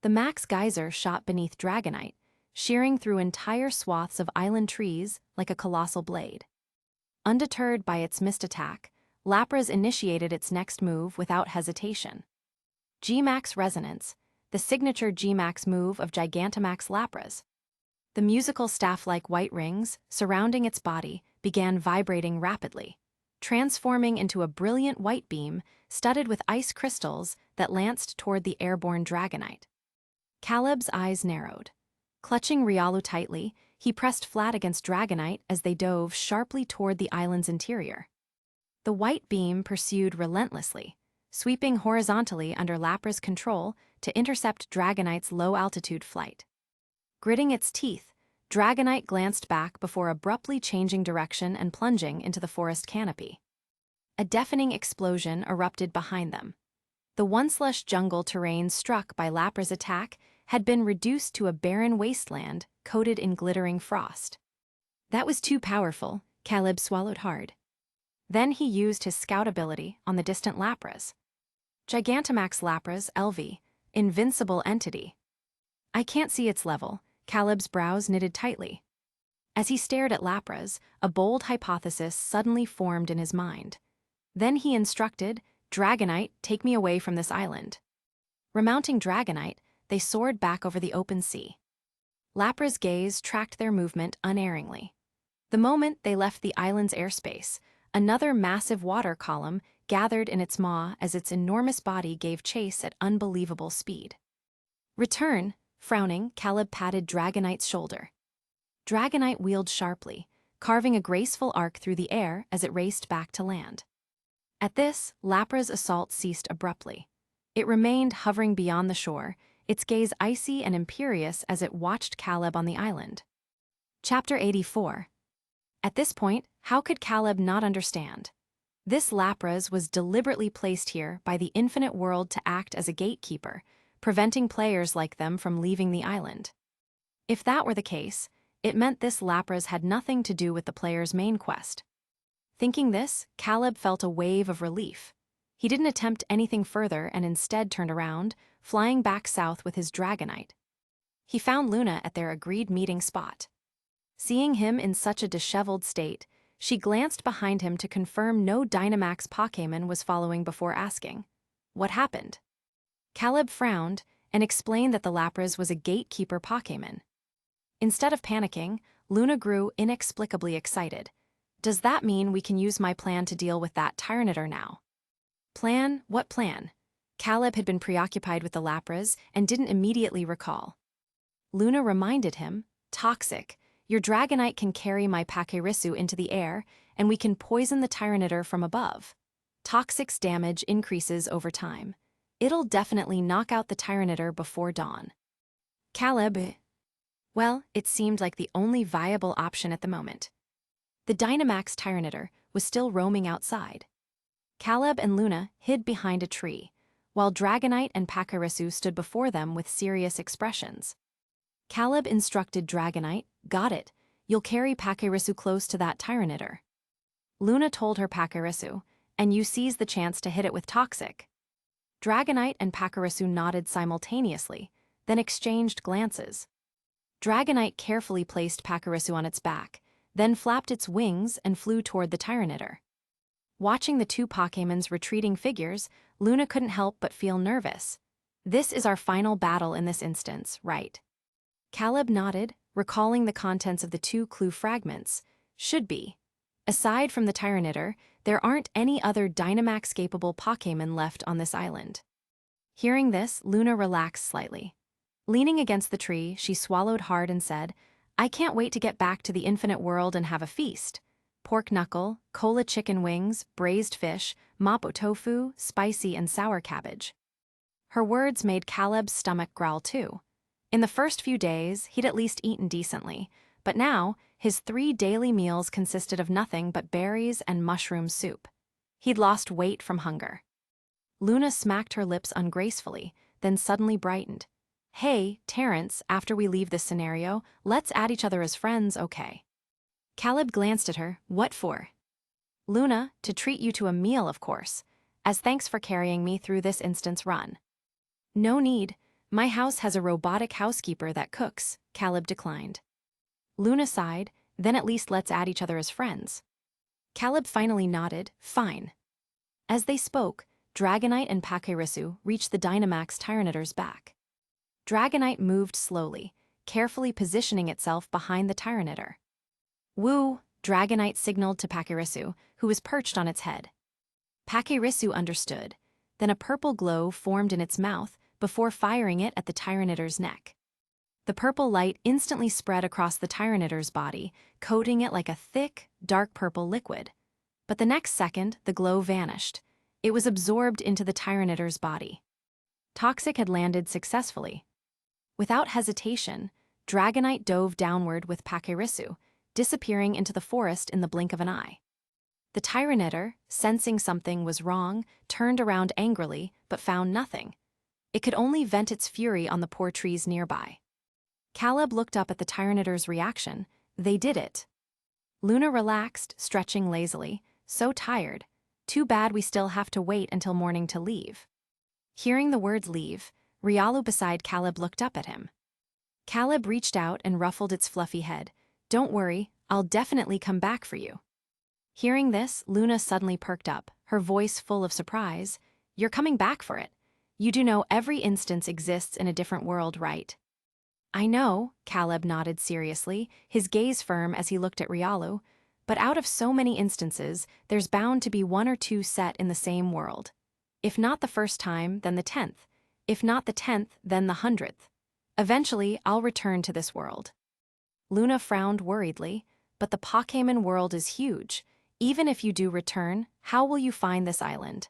The max geyser shot beneath Dragonite, shearing through entire swaths of island trees like a colossal blade. Undeterred by its missed attack, Lapras initiated its next move without hesitation. G-Max Resonance, the signature G-Max move of Gigantamax Lapras. The musical staff-like white rings surrounding its body began vibrating rapidly, transforming into a brilliant white beam studded with ice crystals that lanced toward the airborne Dragonite. Caleb's eyes narrowed. Clutching Riolu tightly, he pressed flat against Dragonite as they dove sharply toward the island's interior. The white beam pursued relentlessly, sweeping horizontally under Lapra's control to intercept Dragonite's low-altitude flight. Gritting its teeth, Dragonite glanced back before abruptly changing direction and plunging into the forest canopy. A deafening explosion erupted behind them. The once-lush jungle terrain struck by Lapra's attack had been reduced to a barren wasteland coated in glittering frost. That was too powerful, Caleb swallowed hard. Then he used his scout ability on the distant Lapras. Gigantamax Lapras, LV, invincible entity. I can't see its level, Caleb's brows knitted tightly. As he stared at Lapras, a bold hypothesis suddenly formed in his mind. Then he instructed, Dragonite, take me away from this island. Remounting Dragonite, they soared back over the open sea. Lapra's gaze tracked their movement unerringly. The moment they left the island's airspace, another massive water column gathered in its maw as its enormous body gave chase at unbelievable speed. Return, frowning, Caleb patted Dragonite's shoulder. Dragonite wheeled sharply, carving a graceful arc through the air as it raced back to land. At this, Lapra's assault ceased abruptly. It remained hovering beyond the shore, its gaze icy and imperious as it watched Caleb on the island. Chapter 84. At this point, how could Caleb not understand? This Lapras was deliberately placed here by the infinite world to act as a gatekeeper, preventing players like them from leaving the island. If that were the case, it meant this Lapras had nothing to do with the player's main quest. Thinking this, Caleb felt a wave of relief. He didn't attempt anything further and instead turned around, flying back south with his Dragonite. He found Luna at their agreed meeting spot. Seeing him in such a disheveled state, she glanced behind him to confirm no Dynamax Pokémon was following before asking, "What happened?" Caleb frowned and explained that the Lapras was a gatekeeper Pokémon. Instead of panicking, Luna grew inexplicably excited. "Does that mean we can use my plan to deal with that Tyranitar now?" Plan? What plan? Caleb had been preoccupied with the Lapras and didn't immediately recall. Luna reminded him, "Toxic. Your Dragonite can carry my Pakirisu into the air, and we can poison the Tyranitar from above. Toxic's damage increases over time. It'll definitely knock out the Tyranitar before dawn." Caleb. Well, it seemed like the only viable option at the moment. The Dynamax Tyranitar was still roaming outside. Caleb and Luna hid behind a tree, while Dragonite and Pakirisu stood before them with serious expressions. Caleb instructed Dragonite, "Got it. You'll carry Pakirisu close to that Tyranitar." Luna told her Pachirisu, and you seized the chance to hit it with Toxic. Dragonite and Pachirisu nodded simultaneously, then exchanged glances. Dragonite carefully placed Pachirisu on its back, then flapped its wings and flew toward the Tyranitar. Watching the two Pokémon's retreating figures, Luna couldn't help but feel nervous. This is our final battle in this instance, right? Caleb nodded, recalling the contents of the two clue fragments. Should be. Aside from the Tyranitar, there aren't any other Dynamax-capable Pokémon left on this island. Hearing this, Luna relaxed slightly. Leaning against the tree, she swallowed hard and said, I can't wait to get back to the infinite world and have a feast. Pork knuckle, cola chicken wings, braised fish, mapo tofu, spicy and sour cabbage. Her words made Caleb's stomach growl too. In the first few days, he'd at least eaten decently, but now, his 3 daily meals consisted of nothing but berries and mushroom soup. He'd lost weight from hunger. Luna smacked her lips ungracefully, then suddenly brightened. Hey, Terrence, after we leave this scenario, let's add each other as friends, okay? Caleb glanced at her. What for? Luna, to treat you to a meal, of course, as thanks for carrying me through this instance run. No need. My house has a robotic housekeeper that cooks, Caleb declined. Luna sighed, then at least let's add each other as friends. Caleb finally nodded, fine. As they spoke, Dragonite and Pachirisu reached the Dynamax Tyranitar's back. Dragonite moved slowly, carefully positioning itself behind the Tyranitar. Woo, Dragonite signaled to Pachirisu, who was perched on its head. Pachirisu understood. Then a purple glow formed in its mouth before firing it at the Tyranitar's neck. The purple light instantly spread across the Tyranitar's body, coating it like a thick, dark purple liquid. But the next second, the glow vanished. It was absorbed into the Tyranitar's body. Toxic had landed successfully. Without hesitation, Dragonite dove downward with Pachirisu, disappearing into the forest in the blink of an eye. The Tyranitar, sensing something was wrong, turned around angrily, but found nothing. It could only vent its fury on the poor trees nearby. Caleb looked up at the Tyranitar's reaction. They did it. Luna relaxed, stretching lazily. So tired. Too bad we still have to wait until morning to leave. Hearing the words leave, Riolu beside Caleb looked up at him. Caleb reached out and ruffled its fluffy head. Don't worry, I'll definitely come back for you. Hearing this, Luna suddenly perked up, her voice full of surprise. You're coming back for it. You do know every instance exists in a different world, right? I know, Caleb nodded seriously, his gaze firm as he looked at Riolu, but out of so many instances, there's bound to be 1 or 2 set in the same world. If not the first time, then the 10th. If not the 10th, then the 100th. Eventually, I'll return to this world. Luna frowned worriedly, but the Pokémon world is huge. Even if you do return, how will you find this island?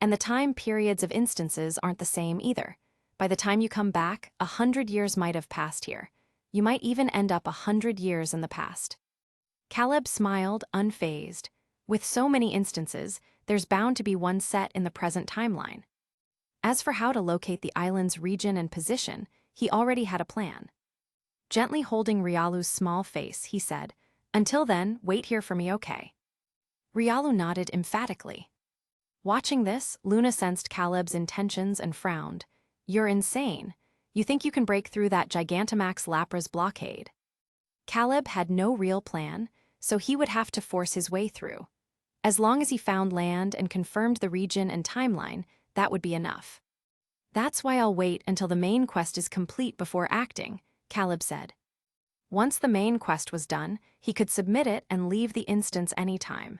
And the time periods of instances aren't the same either. By the time you come back, 100 years might have passed here. You might even end up 100 years in the past. Caleb smiled, unfazed. With so many instances, there's bound to be one set in the present timeline. As for how to locate the island's region and position, he already had a plan. Gently holding Riolu's small face, he said, Until then, wait here for me, okay? Riolu nodded emphatically. Watching this, Luna sensed Caleb's intentions and frowned. You're insane. You think you can break through that Gigantamax Lapra's blockade? Caleb had no real plan, so he would have to force his way through. As long as he found land and confirmed the region and timeline, that would be enough. That's why I'll wait until the main quest is complete before acting, Caleb said. Once the main quest was done, he could submit it and leave the instance anytime.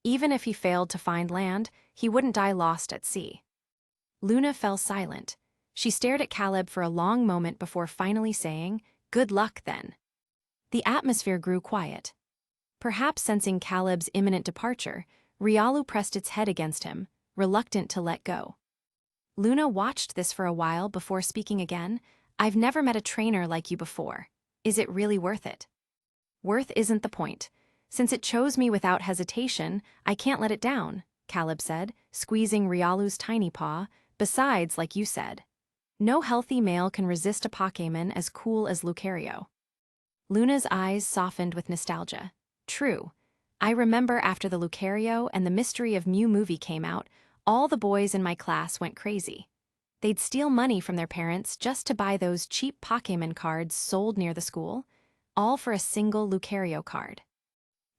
Even if he failed to find land, he wouldn't die lost at sea. Luna fell silent. She stared at Caleb for a long moment before finally saying, Good luck, then. The atmosphere grew quiet. Perhaps sensing Caleb's imminent departure, Riolu pressed its head against him, reluctant to let go. Luna watched this for a while before speaking again. I've never met a trainer like you before. Is it really worth it? Worth isn't the point. Since it chose me without hesitation, I can't let it down, Caleb said, squeezing Riolu's tiny paw. Besides, like you said, no healthy male can resist a Pokémon as cool as Lucario. Luna's eyes softened with nostalgia. True. I remember after the Lucario and the Mystery of Mew movie came out, all the boys in my class went crazy. They'd steal money from their parents just to buy those cheap Pokémon cards sold near the school, all for a single Lucario card.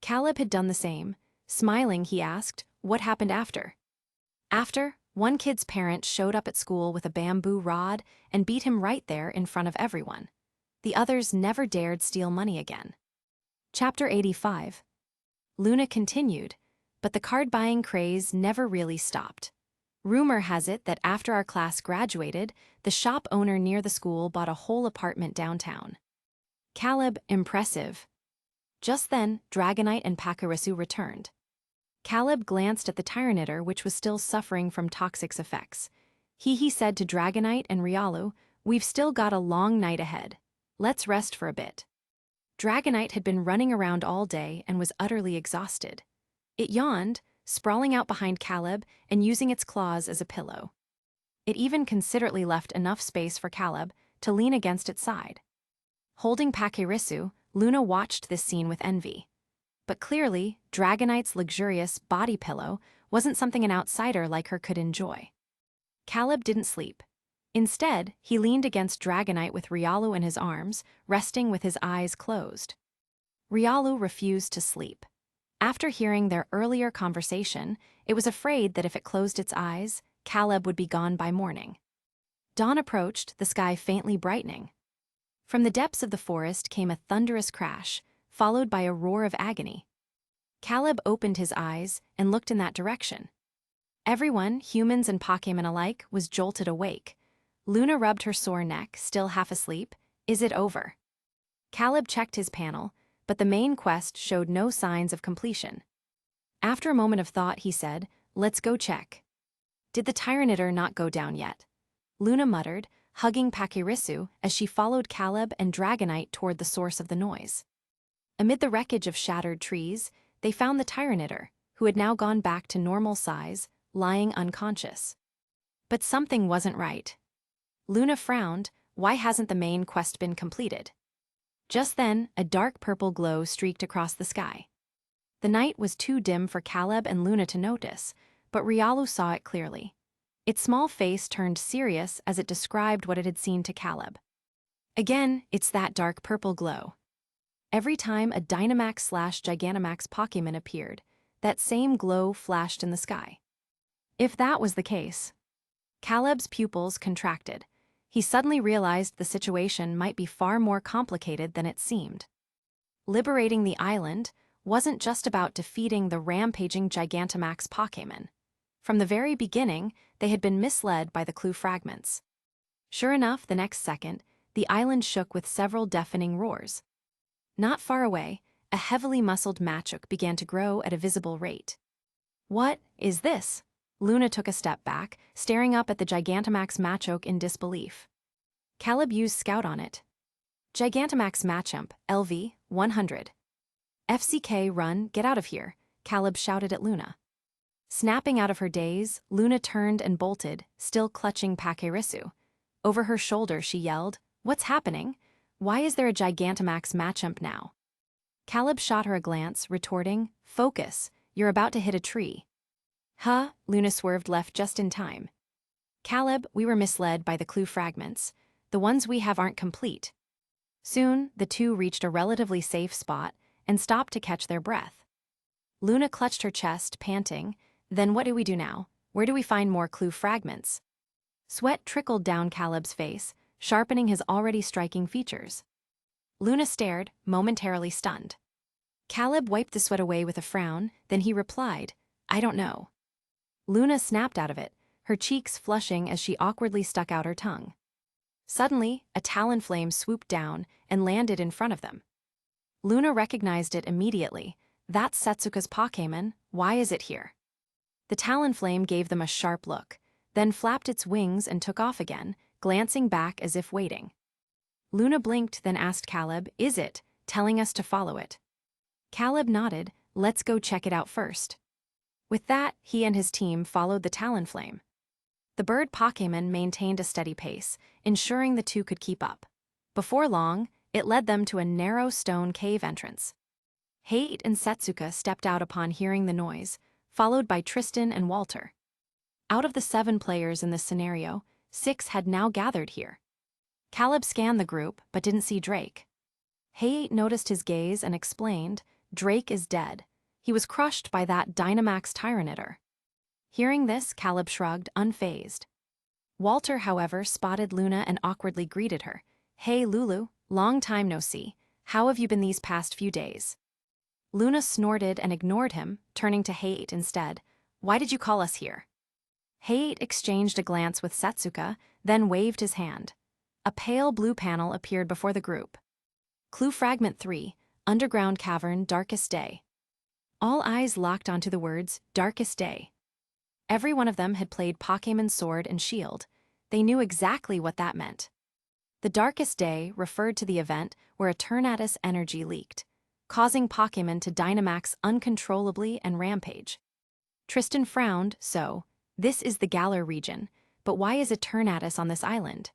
Caleb had done the same. Smiling, he asked, what happened after? After, one kid's parents showed up at school with a bamboo rod and beat him right there in front of everyone. The others never dared steal money again. Chapter 85. Luna continued, but the card-buying craze never really stopped. Rumor has it that after our class graduated, the shop owner near the school bought a whole apartment downtown. Caleb, impressive. Just then, Dragonite and Pachirisu returned. Caleb glanced at the Tyranitar, which was still suffering from toxic effects. He said to Dragonite and Riolu, "We've still got a long night ahead. Let's rest for a bit." Dragonite had been running around all day and was utterly exhausted. It yawned, sprawling out behind Caleb and using its claws as a pillow. It even considerately left enough space for Caleb to lean against its side. Holding Pachirisu, Luna watched this scene with envy. But clearly, Dragonite's luxurious body pillow wasn't something an outsider like her could enjoy. Caleb didn't sleep. Instead, he leaned against Dragonite with Riolu in his arms, resting with his eyes closed. Riolu refused to sleep. After hearing their earlier conversation, it was afraid that if it closed its eyes, Caleb would be gone by morning. Dawn approached, the sky faintly brightening. From the depths of the forest came a thunderous crash, followed by a roar of agony. Caleb opened his eyes and looked in that direction. Everyone, humans and Pokémon alike, was jolted awake. Luna rubbed her sore neck, still half asleep. Is it over? Caleb checked his panel, but the main quest showed no signs of completion. After a moment of thought, he said, "Let's go check." Did the Tyranitar not go down yet? Luna muttered, hugging Pachirisu as she followed Caleb and Dragonite toward the source of the noise. Amid the wreckage of shattered trees, they found the Tyranitar, who had now gone back to normal size, lying unconscious. But something wasn't right. Luna frowned. Why hasn't the main quest been completed? Just then, a dark purple glow streaked across the sky. The night was too dim for Caleb and Luna to notice, but Riolu saw it clearly. Its small face turned serious as it described what it had seen to Caleb. Again, it's that dark purple glow. Every time a Dynamax/Gigantamax Pokémon appeared, that same glow flashed in the sky. If that was the case, Caleb's pupils contracted. He suddenly realized the situation might be far more complicated than it seemed. Liberating the island wasn't just about defeating the rampaging Gigantamax Pokémon. From the very beginning, they had been misled by the clue fragments. Sure enough, the next second, the island shook with several deafening roars. Not far away, a heavily muscled Machoke began to grow at a visible rate. What is this? Luna took a step back, staring up at the Gigantamax Machoke in disbelief. Caleb used Scout on it. Gigantamax Machamp, LV, 100. FCK run, get out of here, Caleb shouted at Luna. Snapping out of her daze, Luna turned and bolted, still clutching Pachirisu. Over her shoulder, she yelled, "What's happening? Why is there a Gigantamax Machamp now?" Caleb shot her a glance, retorting, "Focus, you're about to hit a tree." Huh, Luna swerved left just in time. Caleb, we were misled by the clue fragments. The ones we have aren't complete. Soon, the two reached a relatively safe spot and stopped to catch their breath. Luna clutched her chest, panting, "Then what do we do now? Where do we find more clue fragments?" Sweat trickled down Caleb's face, sharpening his already striking features. Luna stared, momentarily stunned. Caleb wiped the sweat away with a frown, then he replied, "I don't know." Luna snapped out of it, her cheeks flushing as she awkwardly stuck out her tongue. Suddenly, a Talonflame swooped down and landed in front of them. Luna recognized it immediately. That's Setsuka's Pokémon. Why is it here? The Talonflame gave them a sharp look, then flapped its wings and took off again, glancing back as if waiting. Luna blinked, then asked Caleb, "Is it, telling us to follow it?" Caleb nodded, "Let's go check it out first." With that, he and his team followed the Talonflame. The bird Pokémon maintained a steady pace, ensuring the two could keep up. Before long, it led them to a narrow stone cave entrance. Hayate and Setsuka stepped out upon hearing the noise, followed by Tristan and Walter. Out of the 7 players in this scenario, 6 had now gathered here. Caleb scanned the group but didn't see Drake. Hayate noticed his gaze and explained, Drake is dead. He was crushed by that Dynamax Tyranitar. Hearing this, Caleb shrugged, unfazed. Walter, however, spotted Luna and awkwardly greeted her. Hey Lulu, long time no see. How have you been these past few days? Luna snorted and ignored him, turning to Hayate instead. Why did you call us here? Hayate exchanged a glance with Setsuka, then waved his hand. A pale blue panel appeared before the group. Clue Fragment 3, Underground Cavern, Darkest Day. All eyes locked onto the words, Darkest Day. Every one of them had played Pokémon Sword and Shield. They knew exactly what that meant. The Darkest Day referred to the event where a Eternatus energy leaked, causing Pokémon to Dynamax uncontrollably and rampage. Tristan frowned, this is the Galar region, but why is Eternatus on this island?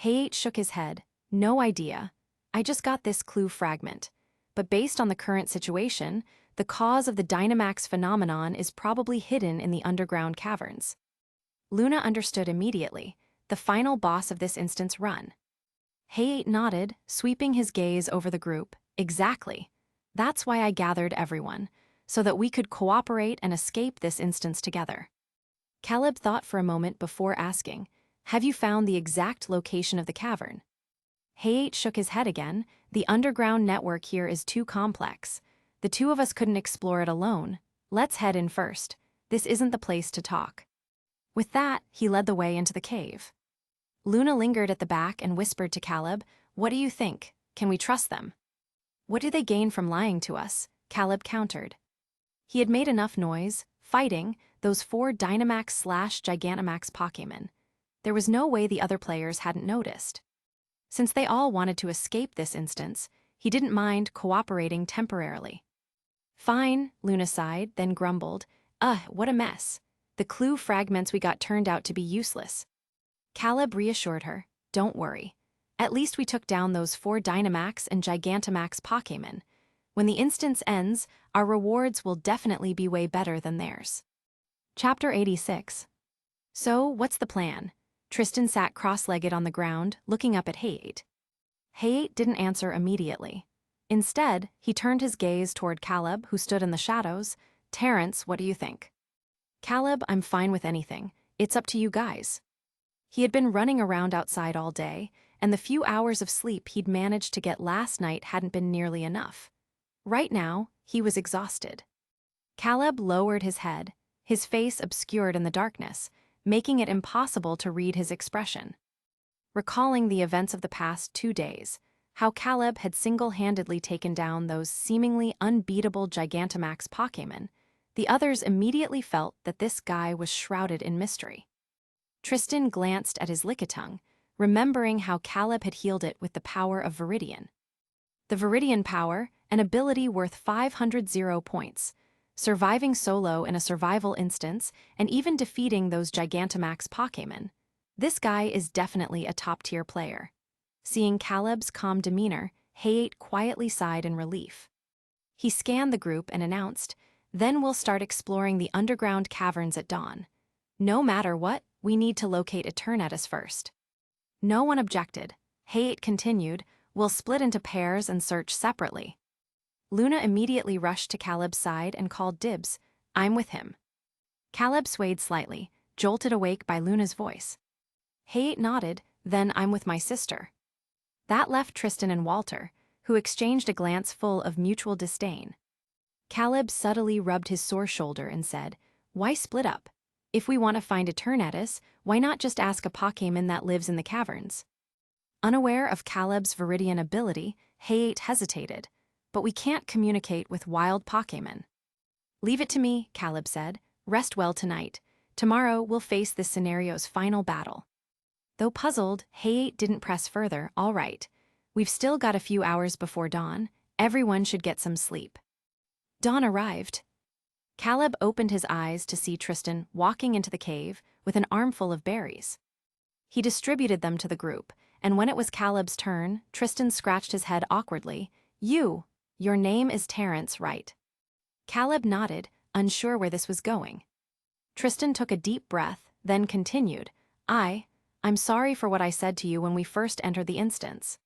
Hayate shook his head. No idea. I just got this clue fragment. But based on the current situation, the cause of the Dynamax phenomenon is probably hidden in the underground caverns. Luna understood immediately, the final boss of this instant's run. Hayate nodded, sweeping his gaze over the group. Exactly. That's why I gathered everyone, so that we could cooperate and escape this instance together. Caleb thought for a moment before asking, have you found the exact location of the cavern? Hayate shook his head again. The underground network here is too complex. The 2 of us couldn't explore it alone. Let's head in first. This isn't the place to talk. With that, he led the way into the cave. Luna lingered at the back and whispered to Caleb, what do you think? Can we trust them? What do they gain from lying to us? Caleb countered. He had made enough noise, fighting, those 4 Dynamax/Gigantamax Pokémon. There was no way the other players hadn't noticed. Since they all wanted to escape this instance, he didn't mind cooperating temporarily. Fine, Luna sighed, then grumbled, what a mess. The clue fragments we got turned out to be useless. Caleb reassured her, don't worry. At least we took down those 4 Dynamax and Gigantamax Pokémon. When the instance ends, our rewards will definitely be way better than theirs. Chapter 86. So, what's the plan? Tristan sat cross-legged on the ground, looking up at Hayate. Hayate didn't answer immediately. Instead, he turned his gaze toward Caleb, who stood in the shadows. Terrence, what do you think? Caleb, I'm fine with anything. It's up to you guys. He had been running around outside all day, and the few hours of sleep he'd managed to get last night hadn't been nearly enough. Right now, he was exhausted. Caleb lowered his head, his face obscured in the darkness, making it impossible to read his expression. Recalling the events of the past 2 days, how Caleb had single-handedly taken down those seemingly unbeatable Gigantamax Pokémon, the others immediately felt that this guy was shrouded in mystery. Tristan glanced at his Lickitung, remembering how Caleb had healed it with the power of Viridian. The Viridian Power, an ability worth 500 points, surviving solo in a survival instance, and even defeating those Gigantamax Pokémon. This guy is definitely a top-tier player. Seeing Caleb's calm demeanor, Hayate quietly sighed in relief. He scanned the group and announced, then we'll start exploring the underground caverns at dawn. No matter what, we need to locate Eternatus first. No one objected. Hayate continued, we'll split into pairs and search separately. Luna immediately rushed to Caleb's side and called dibs. I'm with him. Caleb swayed slightly, jolted awake by Luna's voice. Hayate nodded, then I'm with my sister. That left Tristan and Walter, who exchanged a glance full of mutual disdain. Caleb subtly rubbed his sore shoulder and said, why split up? If we want to find Eternatus, why not just ask a Pokémon that lives in the caverns? Unaware of Caleb's Viridian ability, Hayate hesitated. But we can't communicate with wild Pokémon. Leave it to me, Caleb said. Rest well tonight. Tomorrow we'll face this scenario's final battle. Though puzzled, Hayate didn't press further. All right. We've still got a few hours before dawn. Everyone should get some sleep. Dawn arrived. Caleb opened his eyes to see Tristan walking into the cave with an armful of berries. He distributed them to the group, and when it was Caleb's turn, Tristan scratched his head awkwardly. You. Your name is Terrence, right? Caleb nodded, unsure where this was going. Tristan took a deep breath, then continued, I'm sorry for what I said to you when we first entered the instance.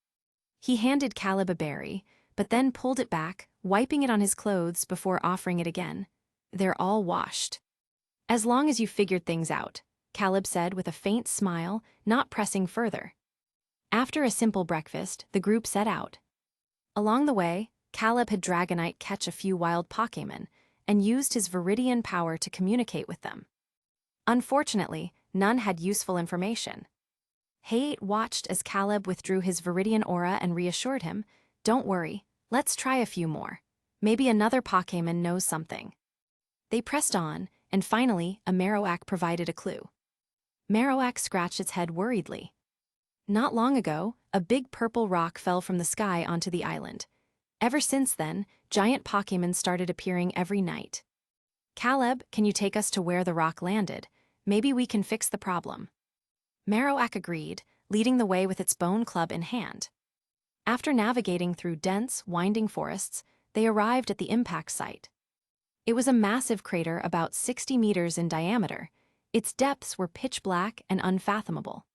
He handed Caleb a berry, but then pulled it back, wiping it on his clothes before offering it again. They're all washed. As long as you figured things out, Caleb said with a faint smile, not pressing further. After a simple breakfast, the group set out. Along the way, Caleb had Dragonite catch a few wild Pokémon and used his Viridian Power to communicate with them. Unfortunately, none had useful information. Hayate watched as Caleb withdrew his Viridian aura and reassured him, Don't worry, let's try a few more. Maybe another Pokémon knows something. They pressed on, and finally, a Marowak provided a clue. Marowak scratched its head worriedly. Not long ago, a big purple rock fell from the sky onto the island. Ever since then, giant Pokémon started appearing every night. Caleb, can you take us to where the rock landed? Maybe we can fix the problem. Marowak agreed, leading the way with its bone club in hand. After navigating through dense, winding forests, they arrived at the impact site. It was a massive crater about 60 meters in diameter. Its depths were pitch black and unfathomable.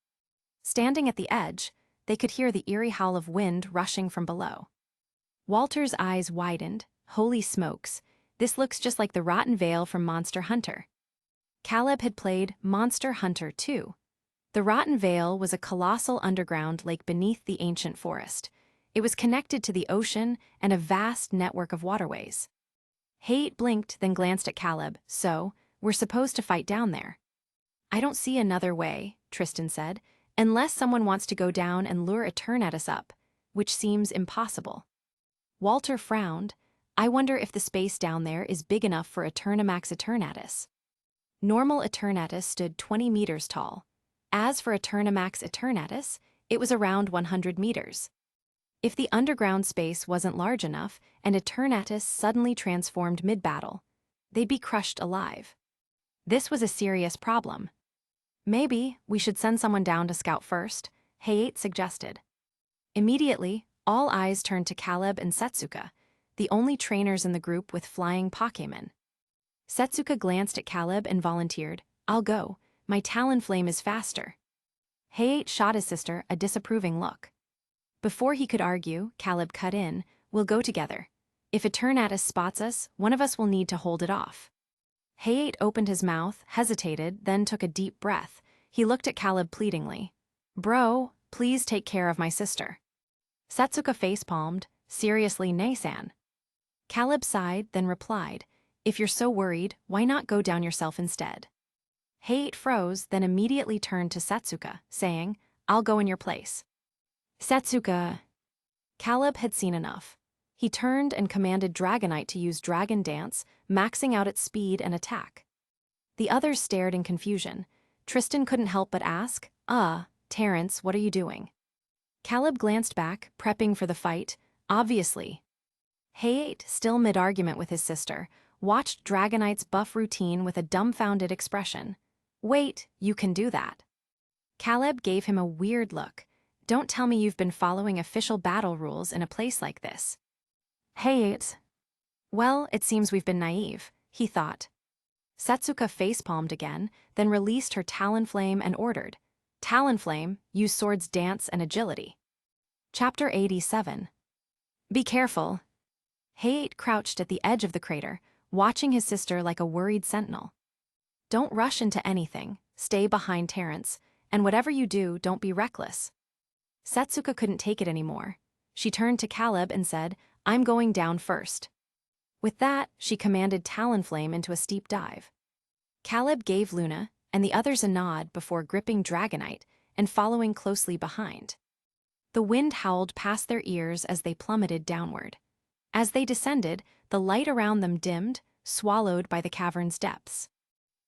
Standing at the edge, they could hear the eerie howl of wind rushing from below. Walter's eyes widened. Holy smokes, this looks just like the Rotten Vale from Monster Hunter. Caleb had played Monster Hunter 2. The Rotten Vale was a colossal underground lake beneath the ancient forest. It was connected to the ocean and a vast network of waterways. Hayate blinked, then glanced at Caleb. So, we're supposed to fight down there. I don't see another way, Tristan said, unless someone wants to go down and lure Eternatus up, which seems impossible. Walter frowned. I wonder if the space down there is big enough for Eternamax Eternatus. Normal Eternatus stood 20 meters tall. As for Eternamax Eternatus, it was around 100 meters. If the underground space wasn't large enough and Eternatus suddenly transformed mid-battle, they'd be crushed alive. This was a serious problem. Maybe we should send someone down to scout first, Hayate suggested. Immediately, all eyes turned to Caleb and Setsuka, the only trainers in the group with flying Pokémon. Setsuka glanced at Caleb and volunteered, I'll go, my Talonflame is faster. Hayate shot his sister a disapproving look. Before he could argue, Caleb cut in, we'll go together. If Eternatus spots us, one of us will need to hold it off. Hayate opened his mouth, hesitated, then took a deep breath. He looked at Caleb pleadingly. Bro, please take care of my sister. Setsuka face-palmed, seriously, Nay-san. Caleb sighed, then replied, if you're so worried, why not go down yourself instead? Hayate froze, then immediately turned to Setsuka, saying, I'll go in your place. Setsuka. Caleb had seen enough. He turned and commanded Dragonite to use Dragon Dance, maxing out its speed and attack. The others stared in confusion. Tristan couldn't help but ask, Terrence, what are you doing? Caleb glanced back, prepping for the fight, obviously. Hayate, still mid-argument with his sister, watched Dragonite's buff routine with a dumbfounded expression. Wait, you can do that. Caleb gave him a weird look. Don't tell me you've been following official battle rules in a place like this. Hayate. Well, it seems we've been naive, he thought. Setsuka face-palmed again, then released her Talonflame and ordered, Talonflame, use Sword's Dance and Agility. Chapter 87. Be careful. Hayate crouched at the edge of the crater, watching his sister like a worried sentinel. Don't rush into anything, stay behind Terrence, and whatever you do, don't be reckless. Setsuka couldn't take it anymore. She turned to Caleb and said, I'm going down first. With that, she commanded Talonflame into a steep dive. Caleb gave Luna and the others a nod before gripping Dragonite and following closely behind. The wind howled past their ears as they plummeted downward. As they descended, the light around them dimmed, swallowed by the cavern's depths.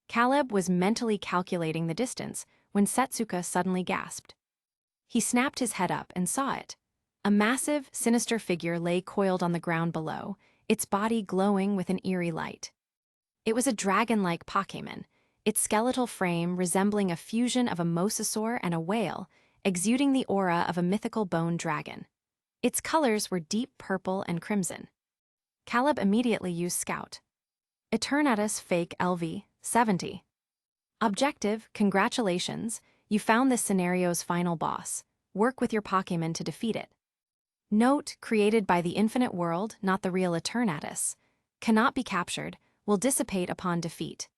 Caleb was mentally calculating the distance when Setsuka suddenly gasped. He snapped his head up and saw it. A massive, sinister figure lay coiled on the ground below, its body glowing with an eerie light. It was a dragon-like Pokémon, its skeletal frame resembling a fusion of a mosasaur and a whale, exuding the aura of a mythical bone dragon. Its colors were deep purple and crimson. Caleb immediately used Scout. Eternatus Fake LV, 70. Objective, congratulations, you found this scenario's final boss. Work with your Pokémon to defeat it. Note, created by the infinite world, not the real Eternatus. Cannot be captured, will dissipate upon defeat.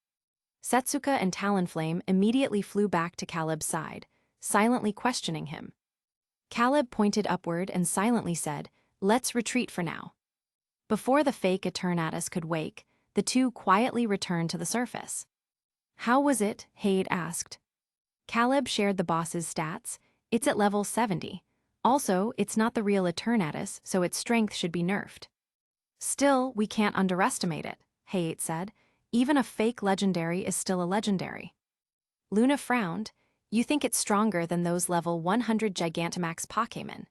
Setsuka and Talonflame immediately flew back to Caleb's side, silently questioning him. Caleb pointed upward and silently said, "Let's retreat for now." Before the fake Eternatus could wake, the two quietly returned to the surface. "How was it?" Hayate asked. Caleb shared the boss's stats. "It's at level 70. Also, it's not the real Eternatus, so its strength should be nerfed." "Still, we can't underestimate it," Hayate said. "Even a fake legendary is still a legendary." Luna frowned. "You think it's stronger than those level 100 Gigantamax Pokémon?"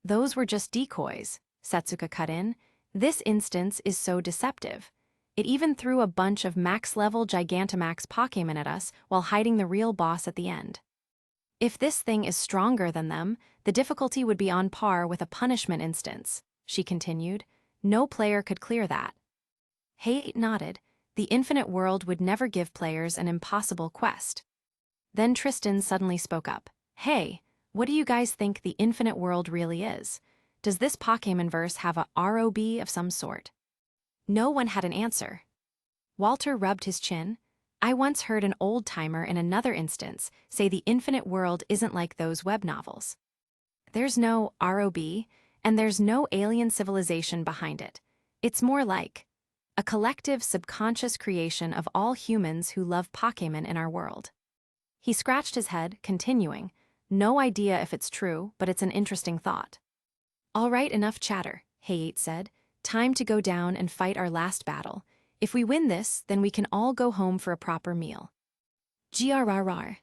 "Those were just decoys," Setsuka cut in. "This instance is so deceptive. It even threw a bunch of max-level Gigantamax Pokémon at us while hiding the real boss at the end. If this thing is stronger than them, the difficulty would be on par with a punishment instance," she continued. "No player could clear that." Hayate nodded. The infinite world would never give players an impossible quest. Then Tristan suddenly spoke up. "Hey, what do you guys think the infinite world really is? Does this Pokémonverse have a ROB of some sort?" No one had an answer. Walter rubbed his chin. "I once heard an old-timer in another instance say the infinite world isn't like those web novels. There's no ROB, and there's no alien civilization behind it. It's more like a collective subconscious creation of all humans who love Pokémon in our world." He scratched his head, continuing, "No idea if it's true, but it's an interesting thought." "All right, enough chatter," Hayate said. "Time to go down and fight our last battle. If we win this, then we can all go home for a proper meal." Grrr.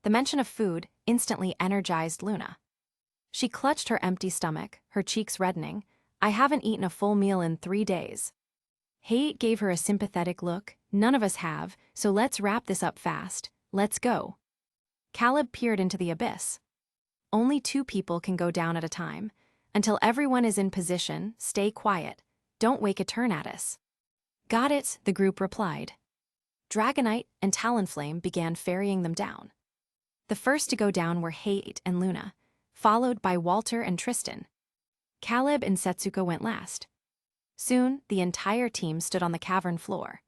The mention of food instantly energized Luna. She clutched her empty stomach, her cheeks reddening. "I haven't eaten a full meal in 3 days." Hayate gave her a sympathetic look. "None of us have, so let's wrap this up fast. Let's go." Caleb peered into the abyss. "Only 2 people can go down at a time. Until everyone is in position, stay quiet. Don't wake Eternatus." "Got it," the group replied. Dragonite and Talonflame began ferrying them down. The first to go down were Hayate and Luna, followed by Walter and Tristan. Caleb and Setsuka went last. Soon, the entire team stood on the cavern floor.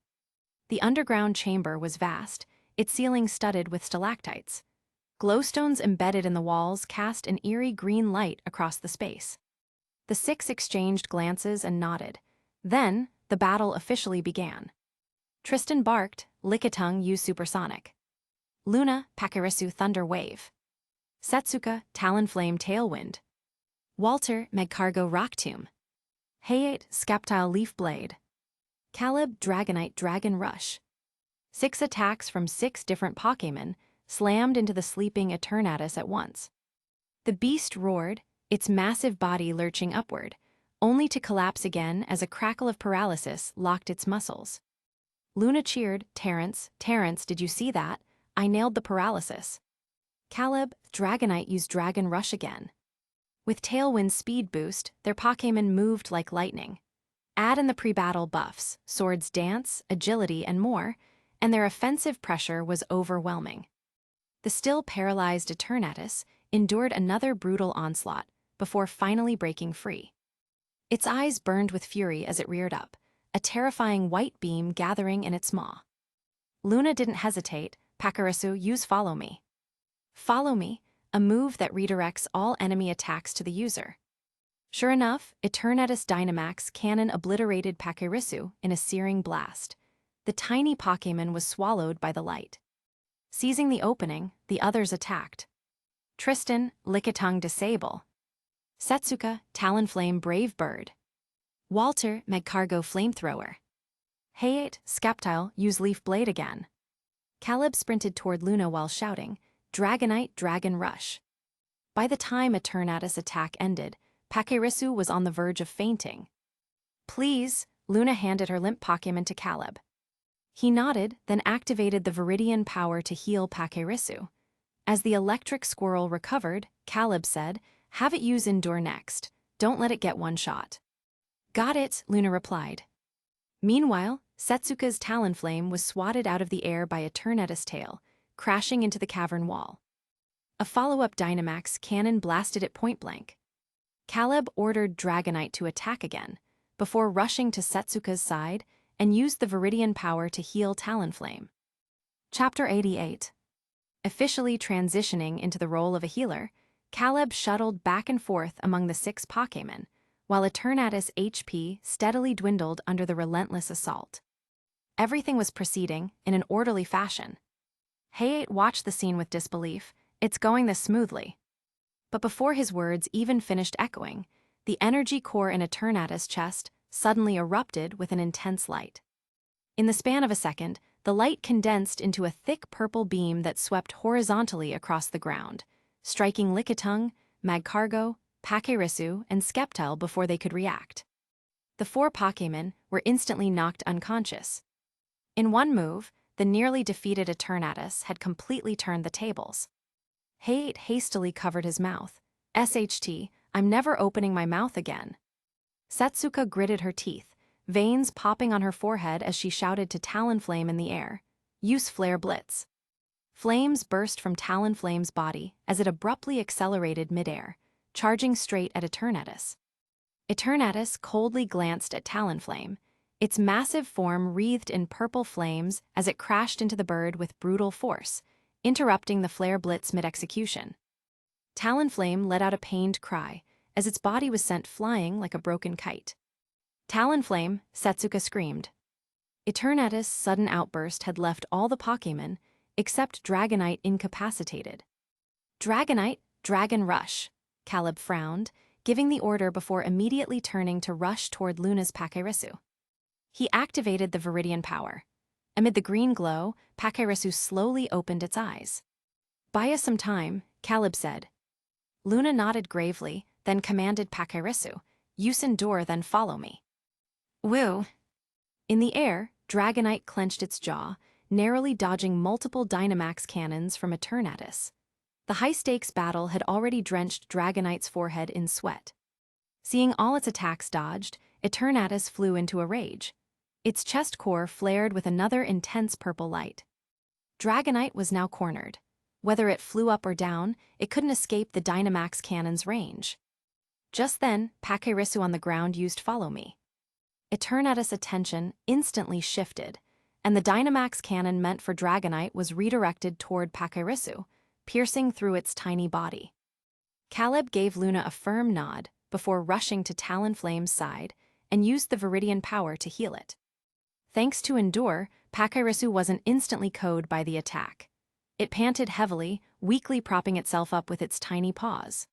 The underground chamber was vast, its ceiling studded with stalactites. Glowstones embedded in the walls cast an eerie green light across the space. The 6 exchanged glances and nodded. Then, the battle officially began. Tristan barked, Lickitung used Supersonic. Luna, Pachirisu Thunder Wave. Setsuka, Talonflame Tailwind. Walter, Magcargo Rock Tomb. Hayate, Sceptile Leaf Blade. Caleb, Dragonite Dragon Rush. 6 attacks from 6 different Pokémon slammed into the sleeping Eternatus at once. The beast roared, its massive body lurching upward, only to collapse again as a crackle of paralysis locked its muscles. Luna cheered, Terrence, did you see that? I nailed the paralysis." Caleb, Dragonite used Dragon Rush again. With Tailwind's speed boost, their Pokémon moved like lightning. Add in the pre-battle buffs, Sword's Dance, Agility, and more, and their offensive pressure was overwhelming. The still paralyzed Eternatus endured another brutal onslaught before finally breaking free. Its eyes burned with fury as it reared up, a terrifying white beam gathering in its maw. Luna didn't hesitate. "Pachirisu, use Follow Me." Follow Me, a move that redirects all enemy attacks to the user. Sure enough, Eternatus Dynamax cannon obliterated Pachirisu in a searing blast. The tiny Pokémon was swallowed by the light. Seizing the opening, the others attacked. Tristan, Lickitung Disable. Setsuka, Talonflame Brave Bird. Walter, Magcargo Flamethrower. Hayate, Sceptile, use Leaf Blade again. Caleb sprinted toward Luna while shouting, "Dragonite Dragon Rush." By the time Eternatus' attack ended, Pachirisu was on the verge of fainting. "Please," Luna handed her limp Pokémon to Caleb. He nodded, then activated the Viridian Power to heal Pachirisu. As the electric squirrel recovered, Caleb said, "Have it use Endure next. Don't let it get one shot." Got it, Luna replied. Meanwhile, Setsuka's Talonflame was swatted out of the air by Eternatus' tail, crashing into the cavern wall. A follow-up Dynamax cannon blasted it point-blank. Caleb ordered Dragonite to attack again, before rushing to Setsuka's side and used the Viridian Power to heal Talonflame. Chapter 88. Officially transitioning into the role of a healer, Caleb shuttled back and forth among the 6 Pokémon, while Eternatus' HP steadily dwindled under the relentless assault. Everything was proceeding in an orderly fashion. Hayate watched the scene with disbelief. It's going this smoothly. But before his words even finished echoing, the energy core in Eternatus' chest suddenly erupted with an intense light. In the span of a second, the light condensed into a thick purple beam that swept horizontally across the ground, striking Lickitung, Magcargo, Pachirisu, and Sceptile before they could react. The 4 Pokémon were instantly knocked unconscious. In one move, the nearly defeated Eternatus had completely turned the tables. Hayate hastily covered his mouth. SHT, I'm never opening my mouth again. Setsuka gritted her teeth, veins popping on her forehead as she shouted to Talonflame in the air, "Use Flare Blitz." Flames burst from Talonflame's body as it abruptly accelerated midair, charging straight at Eternatus. Eternatus coldly glanced at Talonflame, its massive form wreathed in purple flames as it crashed into the bird with brutal force, interrupting the Flare Blitz mid-execution. Talonflame let out a pained cry as its body was sent flying like a broken kite. Talonflame, Setsuka screamed. Eternatus' sudden outburst had left all the Pokémon, except Dragonite, incapacitated. Dragonite, Dragon Rush, Caleb frowned, giving the order before immediately turning to rush toward Luna's Pachirisu. He activated the Viridian Power. Amid the green glow, Pachirisu slowly opened its eyes. Buy us some time, Caleb said. Luna nodded gravely, then commanded Pachirisu, "Use Endure, then follow me." Woo! In the air, Dragonite clenched its jaw, narrowly dodging multiple Dynamax cannons from Eternatus. The high-stakes battle had already drenched Dragonite's forehead in sweat. Seeing all its attacks dodged, Eternatus flew into a rage. Its chest core flared with another intense purple light. Dragonite was now cornered. Whether it flew up or down, it couldn't escape the Dynamax cannon's range. Just then, Pachirisu on the ground used Follow Me. Eternatus' attention instantly shifted, and the Dynamax cannon meant for Dragonite was redirected toward Pachirisu, piercing through its tiny body. Caleb gave Luna a firm nod before rushing to Talonflame's side and used the Viridian Power to heal it. Thanks to Endure, Pachirisu wasn't instantly KO'd by the attack. It panted heavily, weakly propping itself up with its tiny paws.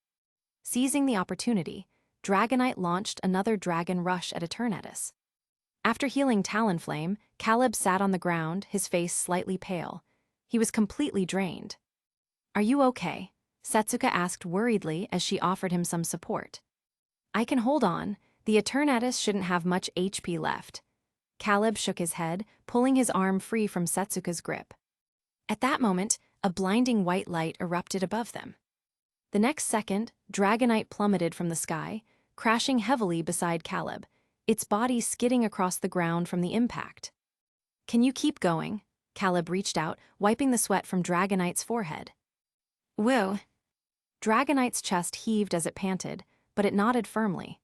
Seizing the opportunity, Dragonite launched another Dragon Rush at Eternatus. After healing Talonflame, Caleb sat on the ground, his face slightly pale. He was completely drained. "Are you okay?" Setsuka asked worriedly as she offered him some support. "I can hold on. The Eternatus shouldn't have much HP left." Caleb shook his head, pulling his arm free from Setsuka's grip. At that moment, a blinding white light erupted above them. The next second, Dragonite plummeted from the sky, crashing heavily beside Caleb, its body skidding across the ground from the impact. "Can you keep going?" Caleb reached out, wiping the sweat from Dragonite's forehead. "Woo!" Dragonite's chest heaved as it panted, but it nodded firmly.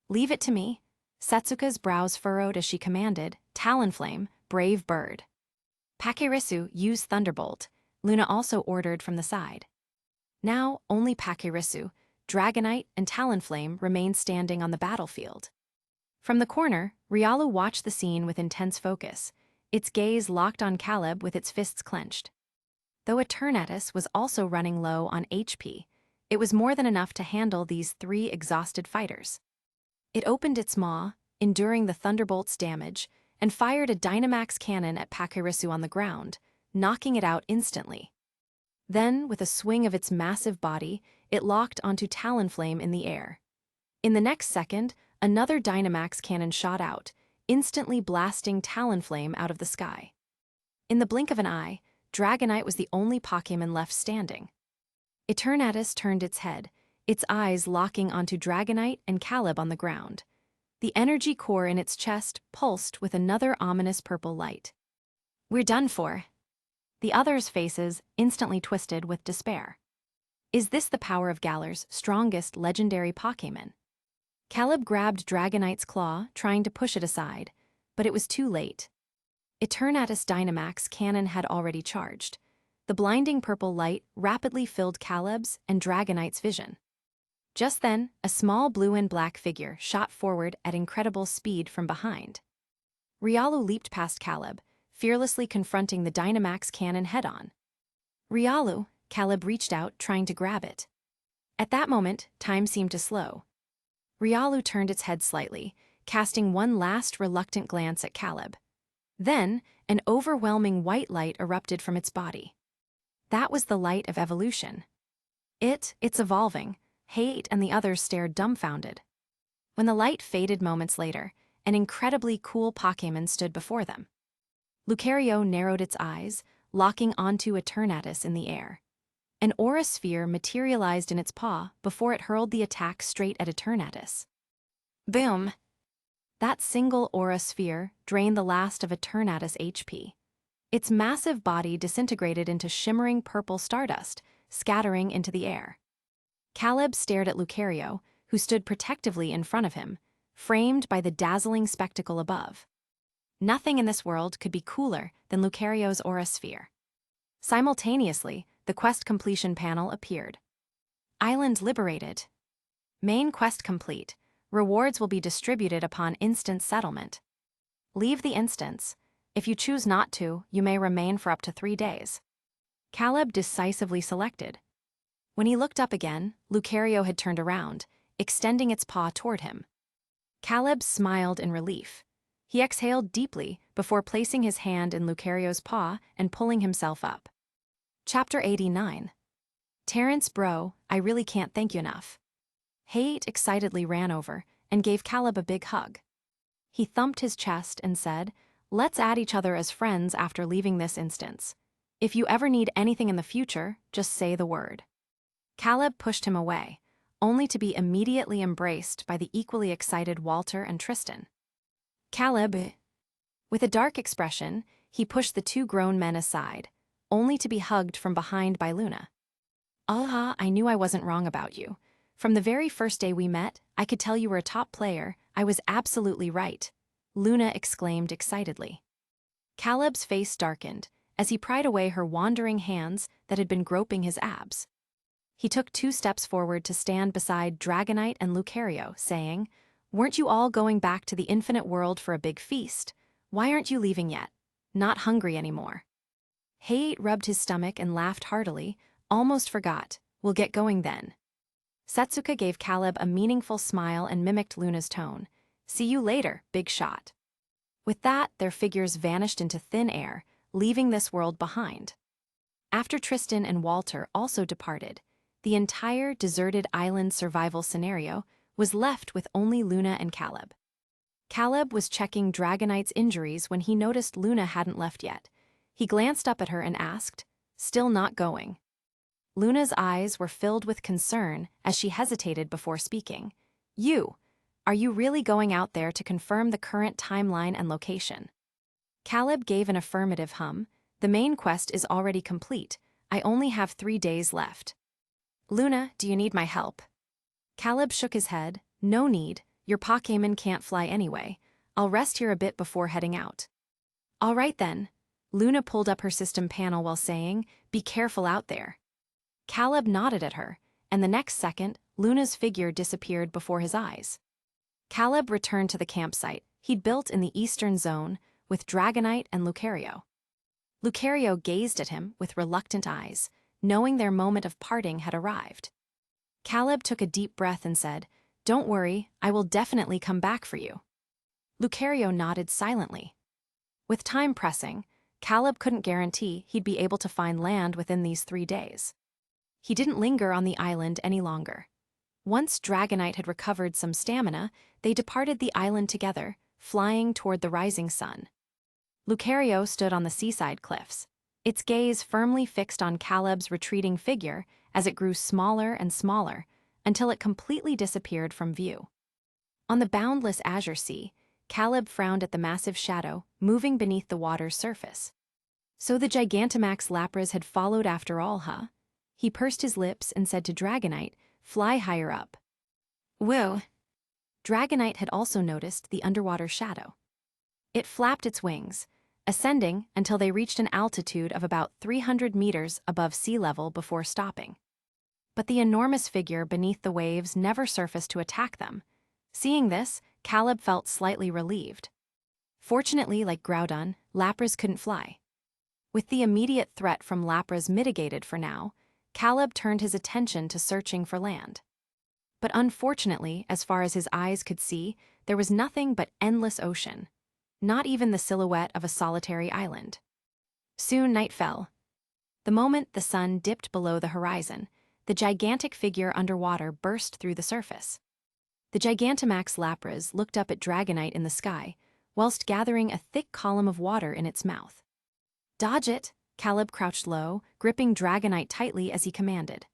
"Leave it to me." Setsuka's brows furrowed as she commanded, "Talonflame, brave bird." "Pachirisu, use Thunderbolt," Luna also ordered from the side. Now, only Pachirisu, Dragonite, and Talonflame remained standing on the battlefield. From the corner, Riolu watched the scene with intense focus, its gaze locked on Caleb with its fists clenched. Though Eternatus was also running low on HP, it was more than enough to handle these 3 exhausted fighters. It opened its maw, enduring the Thunderbolt's damage, and fired a Dynamax cannon at Pachirisu on the ground, knocking it out instantly. Then, with a swing of its massive body, it locked onto Talonflame in the air. In the next second, another Dynamax cannon shot out, instantly blasting Talonflame out of the sky. In the blink of an eye, Dragonite was the only Pokémon left standing. Eternatus turned its head, its eyes locking onto Dragonite and Caleb on the ground. The energy core in its chest pulsed with another ominous purple light. "We're done for." The others' faces instantly twisted with despair. Is this the power of Galar's strongest legendary Pokémon? Caleb grabbed Dragonite's claw, trying to push it aside, but it was too late. Eternatus Dynamax cannon had already charged. The blinding purple light rapidly filled Caleb's and Dragonite's vision. Just then, a small blue and black figure shot forward at incredible speed from behind. Riolu leaped past Caleb, fearlessly confronting the Dynamax cannon head-on. "Riolu," Caleb reached out, trying to grab it. At that moment, time seemed to slow. Riolu turned its head slightly, casting one last reluctant glance at Caleb. Then, an overwhelming white light erupted from its body. That was the light of evolution. It's evolving. Hate and the others stared dumbfounded. When the light faded moments later, an incredibly cool Pokémon stood before them. Lucario narrowed its eyes, locking onto Eternatus in the air. An aura sphere materialized in its paw before it hurled the attack straight at Eternatus. Boom! That single aura sphere drained the last of Eternatus' HP. Its massive body disintegrated into shimmering purple stardust, scattering into the air. Caleb stared at Lucario, who stood protectively in front of him, framed by the dazzling spectacle above. Nothing in this world could be cooler than Lucario's aura sphere. Simultaneously, the quest completion panel appeared. Island liberated. Main quest complete. Rewards will be distributed upon instance settlement. Leave the instance. If you choose not to, you may remain for up to 3 days. Caleb decisively selected. When he looked up again, Lucario had turned around, extending its paw toward him. Caleb smiled in relief. He exhaled deeply before placing his hand in Lucario's paw and pulling himself up. Chapter 89. Terrence bro, I really can't thank you enough. Hate excitedly ran over and gave Caleb a big hug. He thumped his chest and said, "Let's add each other as friends after leaving this instance. If you ever need anything in the future, just say the word." Caleb pushed him away, only to be immediately embraced by the equally excited Walter and Tristan. Caleb, with a dark expression, he pushed the 2 grown men aside, only to be hugged from behind by Luna. "Ah, I knew I wasn't wrong about you. From the very first day we met, I could tell you were a top player. I was absolutely right," Luna exclaimed excitedly. Caleb's face darkened as he pried away her wandering hands that had been groping his abs. He took 2 steps forward to stand beside Dragonite and Lucario, saying, "Weren't you all going back to the infinite world for a big feast? Why aren't you leaving yet? Not hungry anymore?" Hate rubbed his stomach and laughed heartily. "Almost forgot. We'll get going then." Setsuka gave Caleb a meaningful smile and mimicked Luna's tone. "See you later, big shot." With that, their figures vanished into thin air, leaving this world behind. After Tristan and Walter also departed, the entire deserted island survival scenario was left with only Luna and Caleb. Caleb was checking Dragonite's injuries when he noticed Luna hadn't left yet. He glanced up at her and asked, "Still not going?" Luna's eyes were filled with concern as she hesitated before speaking. Are you really going out there to confirm the current timeline and location?" Caleb gave an affirmative hum. "The main quest is already complete. I only have 3 days left." "Luna, do you need my help?" Caleb shook his head. "No need. Your Pokémon can't fly anyway. I'll rest here a bit before heading out." "All right then." Luna pulled up her system panel while saying, "Be careful out there." Caleb nodded at her, and the next second, Luna's figure disappeared before his eyes. Caleb returned to the campsite he'd built in the eastern zone with Dragonite and Lucario. Lucario gazed at him with reluctant eyes, knowing their moment of parting had arrived. Caleb took a deep breath and said, "Don't worry, I will definitely come back for you." Lucario nodded silently. With time pressing, Caleb couldn't guarantee he'd be able to find land within these 3 days. He didn't linger on the island any longer. Once Dragonite had recovered some stamina, they departed the island together, flying toward the rising sun. Lucario stood on the seaside cliffs, its gaze firmly fixed on Caleb's retreating figure as it grew smaller and smaller until it completely disappeared from view. On the boundless azure sea, Caleb frowned at the massive shadow moving beneath the water's surface. So the Gigantamax Lapras had followed after all, huh? He pursed his lips and said to Dragonite, "Fly higher up." Whoa! Dragonite had also noticed the underwater shadow. It flapped its wings, ascending until they reached an altitude of about 300 meters above sea level before stopping. But the enormous figure beneath the waves never surfaced to attack them. Seeing this, Caleb felt slightly relieved. Fortunately, like Groudon, Lapras couldn't fly. With the immediate threat from Lapras mitigated for now, Caleb turned his attention to searching for land. But unfortunately, as far as his eyes could see, there was nothing but endless ocean. Not even the silhouette of a solitary island. Soon night fell. The moment the sun dipped below the horizon, the gigantic figure underwater burst through the surface. The Gigantamax Lapras looked up at Dragonite in the sky, whilst gathering a thick column of water in its mouth. "Dodge it!" Caleb crouched low, gripping Dragonite tightly as he commanded.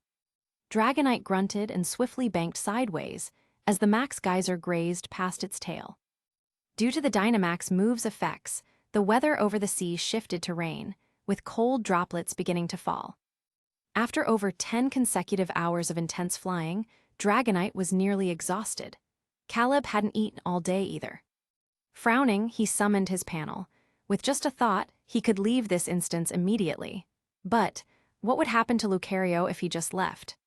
Dragonite grunted and swiftly banked sideways as the Max Geyser grazed past its tail. Due to the Dynamax move's effects, the weather over the sea shifted to rain, with cold droplets beginning to fall. After over 10 consecutive hours of intense flying, Dragonite was nearly exhausted. Caleb hadn't eaten all day either. Frowning, he summoned his panel. With just a thought, he could leave this instance immediately. But what would happen to Lucario if he just left?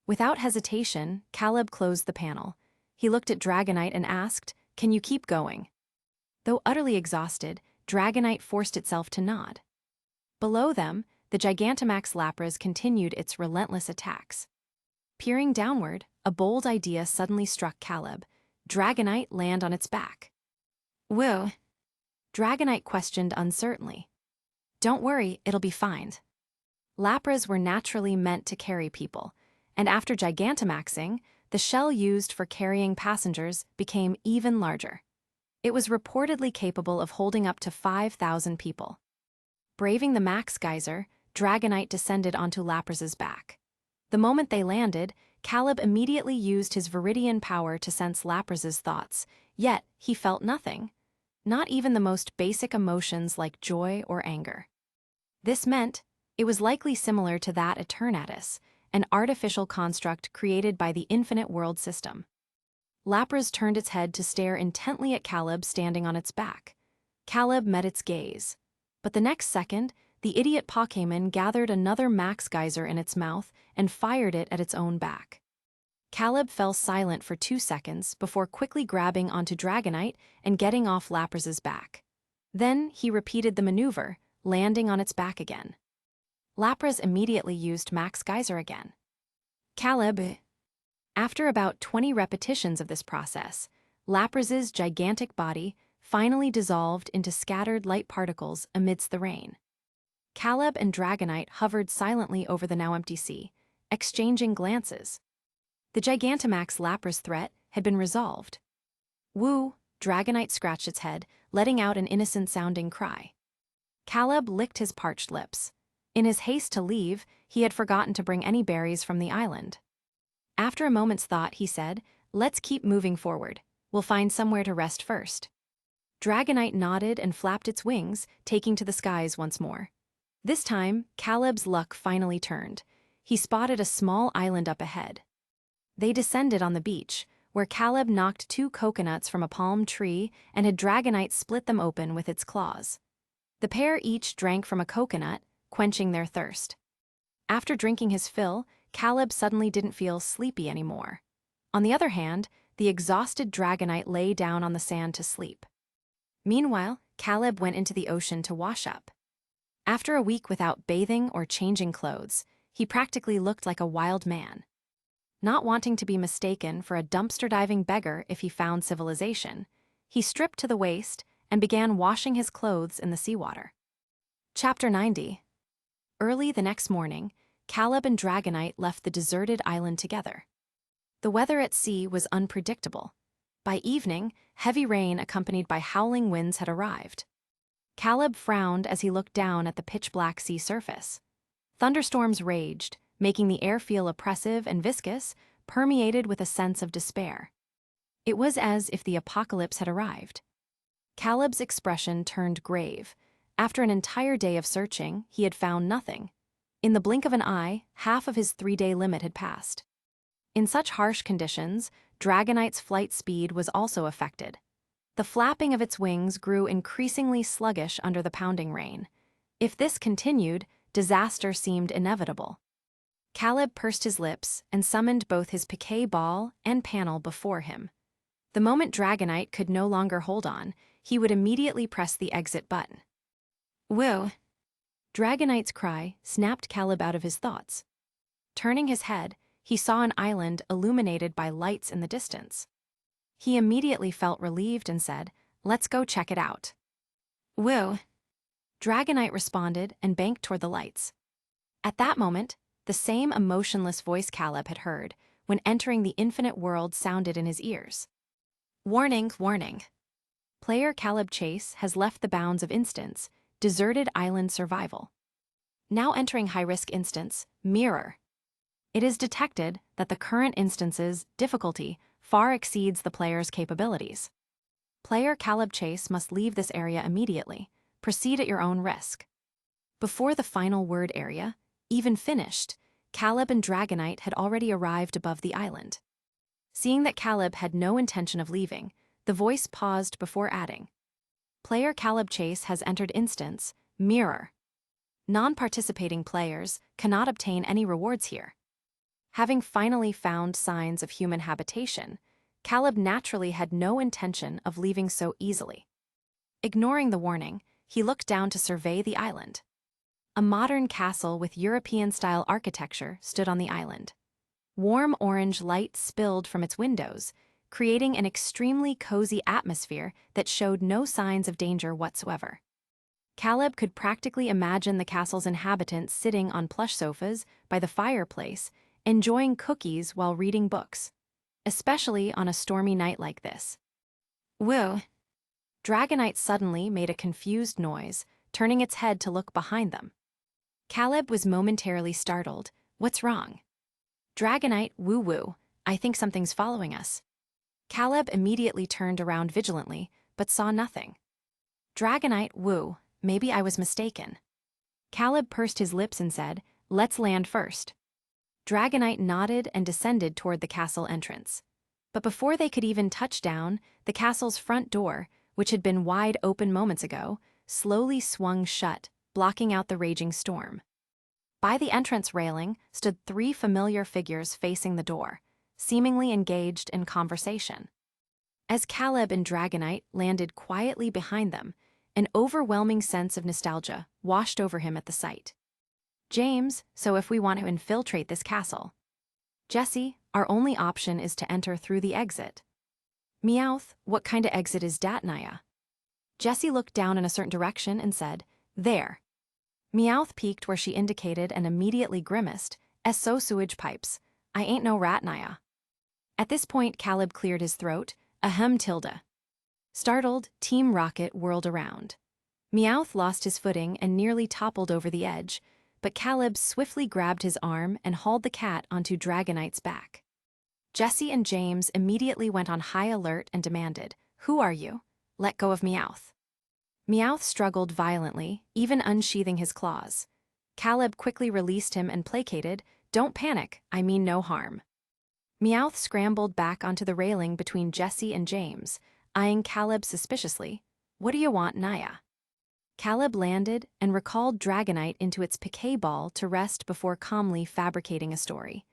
Without hesitation, Caleb closed the panel. He looked at Dragonite and asked, "Can you keep going?" Though utterly exhausted, Dragonite forced itself to nod. Below them, the Gigantamax Lapras continued its relentless attacks. Peering downward, a bold idea suddenly struck Caleb. Dragonite land on its back. "Whoa," Dragonite questioned uncertainly. "Don't worry, it'll be fine." Lapras were naturally meant to carry people, and after Gigantamaxing, the shell used for carrying passengers became even larger. It was reportedly capable of holding up to 5,000 people. Braving the Max Geyser, Dragonite descended onto Lapras's back. The moment they landed, Caleb immediately used his Viridian Power to sense Lapras's thoughts, yet he felt nothing. Not even the most basic emotions like joy or anger. This meant it was likely similar to that Eternatus, an artificial construct created by the Infinite World System. Lapras turned its head to stare intently at Caleb standing on its back. Caleb met its gaze. But the next second, the idiot Pokémon gathered another Max Geyser in its mouth and fired it at its own back. Caleb fell silent for 2 seconds before quickly grabbing onto Dragonite and getting off Lapras's back. Then he repeated the maneuver, landing on its back again. Lapras immediately used Max Geyser again. Caleb. After about 20 repetitions of this process, Lapras's gigantic body finally dissolved into scattered light particles amidst the rain. Caleb and Dragonite hovered silently over the now empty sea, exchanging glances. The Gigantamax Lapras threat had been resolved. "Woo," Dragonite scratched its head, letting out an innocent-sounding cry. Caleb licked his parched lips. In his haste to leave, he had forgotten to bring any berries from the island. After a moment's thought, he said, "Let's keep moving forward. We'll find somewhere to rest first." Dragonite nodded and flapped its wings, taking to the skies once more. This time, Caleb's luck finally turned. He spotted a small island up ahead. They descended on the beach, where Caleb knocked 2 coconuts from a palm tree and had Dragonite split them open with its claws. The pair each drank from a coconut, quenching their thirst. After drinking his fill, Caleb suddenly didn't feel sleepy anymore. On the other hand, the exhausted Dragonite lay down on the sand to sleep. Meanwhile, Caleb went into the ocean to wash up. After a week without bathing or changing clothes, he practically looked like a wild man. Not wanting to be mistaken for a dumpster-diving beggar if he found civilization, he stripped to the waist and began washing his clothes in the seawater. Chapter 90. Early the next morning, Caleb and Dragonite left the deserted island together. The weather at sea was unpredictable. By evening, heavy rain accompanied by howling winds had arrived. Caleb frowned as he looked down at the pitch-black sea surface. Thunderstorms raged, making the air feel oppressive and viscous, permeated with a sense of despair. It was as if the apocalypse had arrived. Caleb's expression turned grave. After an entire day of searching, he had found nothing. In the blink of an eye, half of his 3-day limit had passed. In such harsh conditions, Dragonite's flight speed was also affected. The flapping of its wings grew increasingly sluggish under the pounding rain. If this continued, disaster seemed inevitable. Caleb pursed his lips and summoned both his piquet ball and panel before him. The moment Dragonite could no longer hold on, he would immediately press the exit button. Woo! Dragonite's cry snapped Caleb out of his thoughts. Turning his head, he saw an island illuminated by lights in the distance. He immediately felt relieved and said, "Let's go check it out." Woo! Dragonite responded and banked toward the lights. At that moment, the same emotionless voice Caleb had heard when entering the infinite world sounded in his ears. Warning, warning. Player Caleb Chase has left the bounds of instance, deserted island survival. Now entering high-risk instance, mirror. It is detected that the current instance's difficulty far exceeds the player's capabilities. Player Caleb Chase must leave this area immediately. Proceed at your own risk. Before the final word area even finished, Caleb and Dragonite had already arrived above the island. Seeing that Caleb had no intention of leaving, the voice paused before adding, "Player Caleb Chase has entered instance, mirror. Non-participating players cannot obtain any rewards here." Having finally found signs of human habitation, Caleb naturally had no intention of leaving so easily. Ignoring the warning, he looked down to survey the island. A modern castle with European-style architecture stood on the island. Warm orange light spilled from its windows, creating an extremely cozy atmosphere that showed no signs of danger whatsoever. Caleb could practically imagine the castle's inhabitants sitting on plush sofas by the fireplace, enjoying cookies while reading books, especially on a stormy night like this. Woo! Dragonite suddenly made a confused noise, turning its head to look behind them. Caleb was momentarily startled. What's wrong? Dragonite, woo-woo, I think something's following us. Caleb immediately turned around vigilantly, but saw nothing. Dragonite, woo, maybe I was mistaken. Caleb pursed his lips and said, "Let's land first." Dragonite nodded and descended toward the castle entrance. But before they could even touch down, the castle's front door, which had been wide open moments ago, slowly swung shut, blocking out the raging storm. By the entrance railing stood 3 familiar figures facing the door, seemingly engaged in conversation. As Caleb and Dragonite landed quietly behind them, an overwhelming sense of nostalgia washed over him at the sight. James, so if we want to infiltrate this castle. Jesse, our only option is to enter through the exit. Meowth, what kind of exit is dat, Naya? Jesse looked down in a certain direction and said, "There." Meowth peeked where she indicated and immediately grimaced, "So sewage pipes. I ain't no rat, Naya." At this point, Caleb cleared his throat, ahem tilde. Startled, Team Rocket whirled around. Meowth lost his footing and nearly toppled over the edge, but Caleb swiftly grabbed his arm and hauled the cat onto Dragonite's back. Jesse and James immediately went on high alert and demanded, "Who are you? Let go of Meowth." Meowth struggled violently, even unsheathing his claws. Caleb quickly released him and placated, "Don't panic, I mean no harm." Meowth scrambled back onto the railing between Jesse and James, eyeing Caleb suspiciously. "What do you want, Naya?" Caleb landed and recalled Dragonite into its piquet ball to rest before calmly fabricating a story.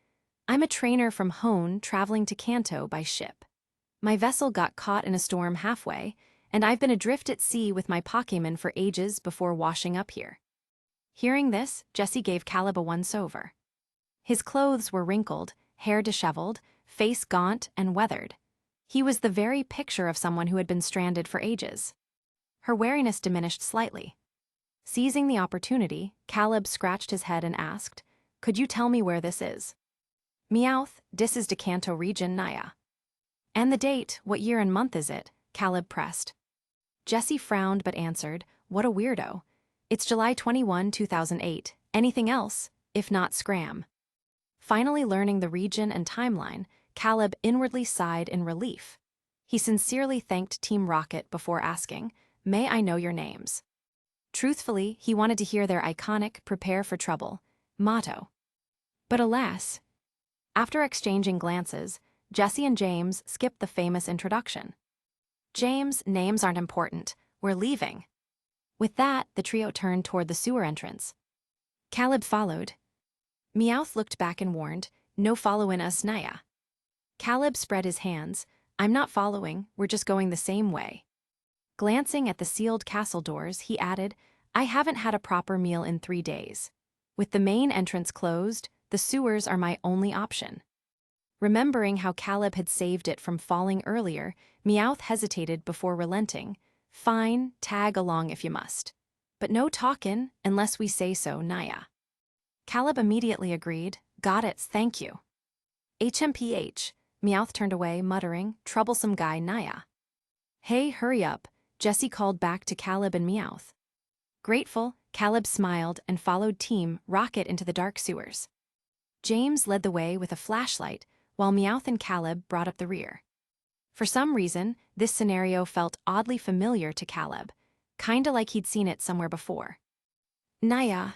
"I'm a trainer from Hone traveling to Kanto by ship. My vessel got caught in a storm halfway, and I've been adrift at sea with my Pokémon for ages before washing up here." Hearing this, Jesse gave Caleb a once-over. His clothes were wrinkled, hair disheveled, face gaunt and weathered. He was the very picture of someone who had been stranded for ages. Her wariness diminished slightly. Seizing the opportunity, Caleb scratched his head and asked, "Could you tell me where this is?" "Meowth, dis is de Kanto region, Naya." "And the date, what year and month is it?" Caleb pressed. Jesse frowned but answered, "What a weirdo. It's July 21, 2008. Anything else? If not, scram." Finally learning the region and timeline, Caleb inwardly sighed in relief. He sincerely thanked Team Rocket before asking, "May I know your names?" Truthfully, he wanted to hear their iconic "Prepare for Trouble" motto. But alas, after exchanging glances, Jesse and James skipped the famous introduction. "James, names aren't important. We're leaving." With that, the trio turned toward the sewer entrance. Caleb followed. Meowth looked back and warned, "No followin' us, Naya." Caleb spread his hands. "I'm not following, we're just going the same way." Glancing at the sealed castle doors, he added, "I haven't had a proper meal in 3 days. With the main entrance closed, the sewers are my only option." Remembering how Caleb had saved it from falling earlier, Meowth hesitated before relenting. "Fine, tag along if you must. But no talkin' unless we say so, Naya." Caleb immediately agreed. "Got it, thank you." HMPH. Meowth turned away, muttering, "Troublesome guy, Naya." "Hey, hurry up," Jesse called back to Caleb and Meowth. Grateful, Caleb smiled and followed Team Rocket into the dark sewers. James led the way with a flashlight, while Meowth and Caleb brought up the rear. For some reason, this scenario felt oddly familiar to Caleb, kinda like he'd seen it somewhere before. "Naya."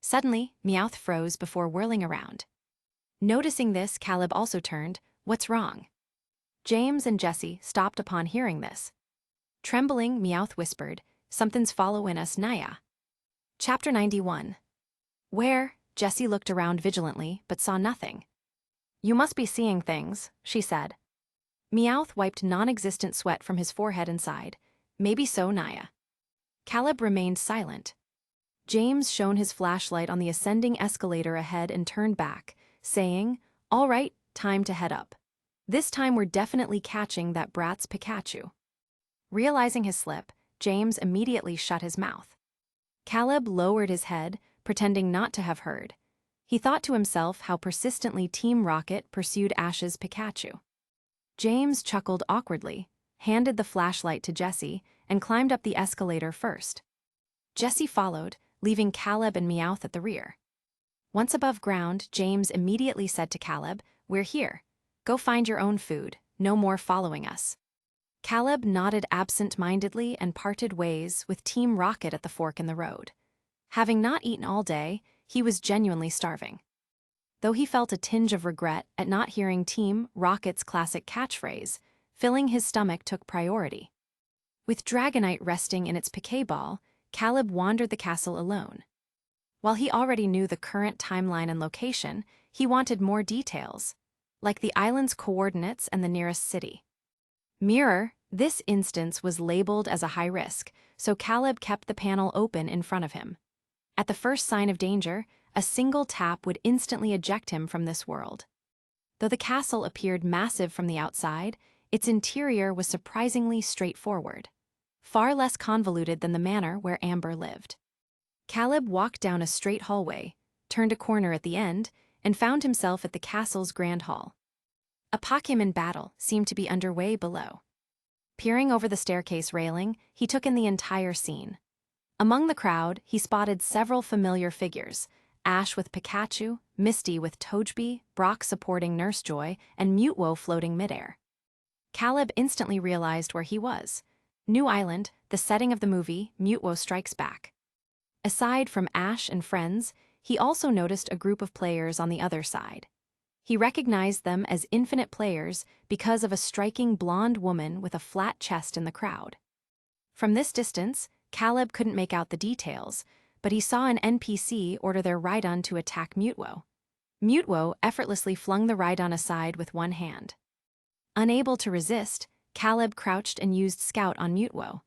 Suddenly, Meowth froze before whirling around. Noticing this, Caleb also turned. "What's wrong?" James and Jesse stopped upon hearing this. Trembling, Meowth whispered, "Something's following us, Naya." Chapter 91. Where? Jesse looked around vigilantly, but saw nothing. "You must be seeing things," she said. Meowth wiped non-existent sweat from his forehead and sighed. "Maybe so, Naya." Caleb remained silent. James shone his flashlight on the ascending escalator ahead and turned back, saying, "All right, time to head up. This time we're definitely catching that brat's Pikachu." Realizing his slip, James immediately shut his mouth. Caleb lowered his head, pretending not to have heard. He thought to himself how persistently Team Rocket pursued Ash's Pikachu. James chuckled awkwardly, handed the flashlight to Jesse, and climbed up the escalator first. Jesse followed, leaving Caleb and Meowth at the rear. Once above ground, James immediately said to Caleb, "We're here. Go find your own food, no more following us." Caleb nodded absent-mindedly and parted ways with Team Rocket at the fork in the road. Having not eaten all day, he was genuinely starving. Though he felt a tinge of regret at not hearing Team Rocket's classic catchphrase, filling his stomach took priority. With Dragonite resting in its Pokéball, Caleb wandered the castle alone. While he already knew the current timeline and location, he wanted more details, like the island's coordinates and the nearest city. Mirror, this instance was labeled as a high risk, so Caleb kept the panel open in front of him. At the first sign of danger, a single tap would instantly eject him from this world. Though the castle appeared massive from the outside, its interior was surprisingly straightforward, far less convoluted than the manor where Amber lived. Caleb walked down a straight hallway, turned a corner at the end, and found himself at the castle's grand hall. A Pokémon battle seemed to be underway below. Peering over the staircase railing, he took in the entire scene. Among the crowd, he spotted several familiar figures: Ash with Pikachu, Misty with Togepi, Brock supporting Nurse Joy, and Mutwo floating midair. Caleb instantly realized where he was. New Island, the setting of the movie Mutwo Strikes Back. Aside from Ash and friends, he also noticed a group of players on the other side. He recognized them as Infinite players because of a striking blonde woman with a flat chest in the crowd. From this distance, Caleb couldn't make out the details, but he saw an NPC order their Rhydon to attack Mutwo. Mutwo effortlessly flung the Rhydon aside with one hand. Unable to resist, Caleb crouched and used Scout on Mutwo.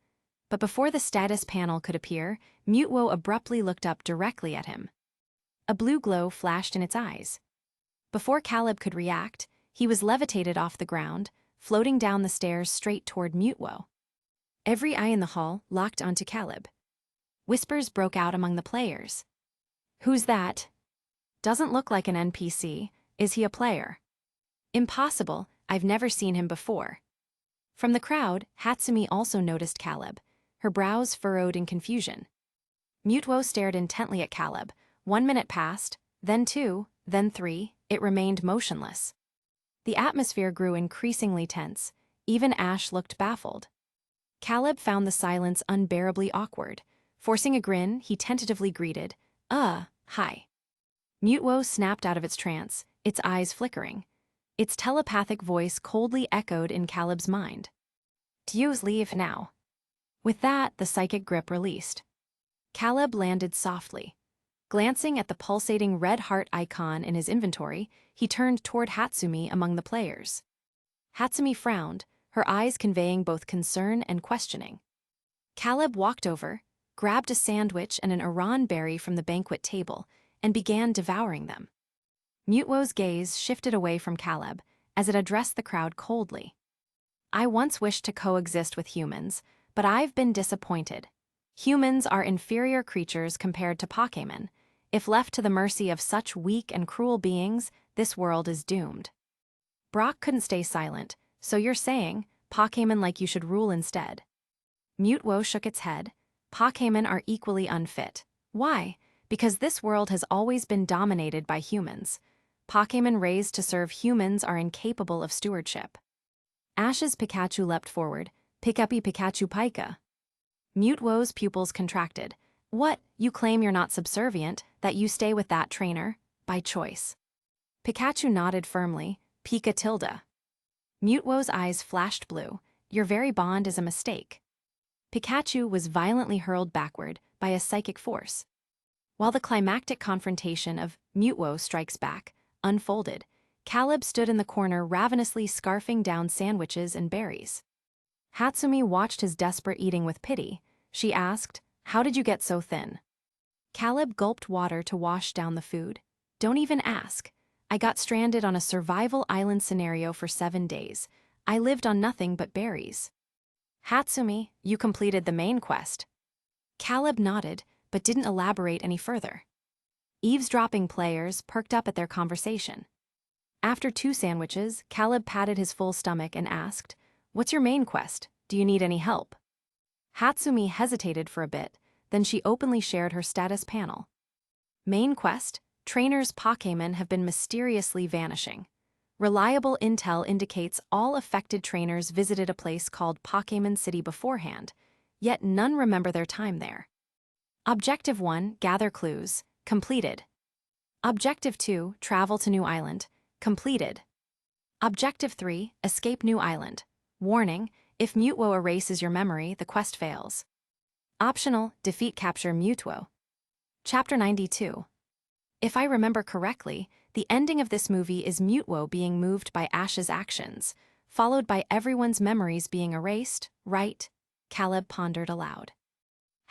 But before the status panel could appear, Mutwo abruptly looked up directly at him. A blue glow flashed in its eyes. Before Caleb could react, he was levitated off the ground, floating down the stairs straight toward Mutwo. Every eye in the hall locked onto Caleb. Whispers broke out among the players. "Who's that? Doesn't look like an NPC. Is he a player?" "Impossible, I've never seen him before." From the crowd, Hatsumi also noticed Caleb, her brows furrowed in confusion. Mutwo stared intently at Caleb. 1 minute passed, then 2, then 3, it remained motionless. The atmosphere grew increasingly tense, Even Ash looked baffled. Caleb found the silence unbearably awkward. Forcing a grin, he tentatively greeted, hi. Mutwo snapped out of its trance, its eyes flickering. Its telepathic voice coldly echoed in Caleb's mind. "Use leave now." With that, the psychic grip released. Caleb landed softly. Glancing at the pulsating red heart icon in his inventory, he turned toward Hatsumi among the players. Hatsumi frowned, her eyes conveying both concern and questioning. Caleb walked over, grabbed a sandwich and an Iran berry from the banquet table, and began devouring them. Mutwo's gaze shifted away from Caleb as it addressed the crowd coldly. "I once wished to coexist with humans, but I've been disappointed. Humans are inferior creatures compared to Pokémon. If left to the mercy of such weak and cruel beings, this world is doomed." Brock couldn't stay silent, "So you're saying, Pokémon like you should rule instead?" Mutwo shook its head. "Pokémon are equally unfit. Why? Because this world has always been dominated by humans. Pokémon raised to serve humans are incapable of stewardship." Ash's Pikachu leapt forward. "Pikapi Pikachu Pika." Mutwo's pupils contracted. "What, you claim you're not subservient, that you stay with that trainer, by choice?" Pikachu nodded firmly. "Pika tilde." Mutwo's eyes flashed blue. "Your very bond is a mistake." Pikachu was violently hurled backward by a psychic force. While the climactic confrontation of Mutwo Strikes Back unfolded, Caleb stood in the corner ravenously scarfing down sandwiches and berries. Hatsumi watched his desperate eating with pity. She asked, "How did you get so thin?" Caleb gulped water to wash down the food. "Don't even ask. I got stranded on a survival island scenario for 7 days. I lived on nothing but berries." "Hatsumi, you completed the main quest." Caleb nodded, but didn't elaborate any further. Eavesdropping players perked up at their conversation. After 2 sandwiches, Caleb patted his full stomach and asked, "What's your main quest? Do you need any help?" Hatsumi hesitated for a bit, then she openly shared her status panel. "Main quest: trainers' Pokémon have been mysteriously vanishing. Reliable intel indicates all affected trainers visited a place called Pokémon City beforehand, yet none remember their time there. Objective 1, gather clues, completed. Objective 2, travel to New Island, completed. Objective 3, escape New Island. Warning, if Mutwo erases your memory, the quest fails. Optional, defeat capture Mutwo." Chapter 92. If I remember correctly, the ending of this movie is Mutwo being moved by Ash's actions, followed by everyone's memories being erased, right? Caleb pondered aloud.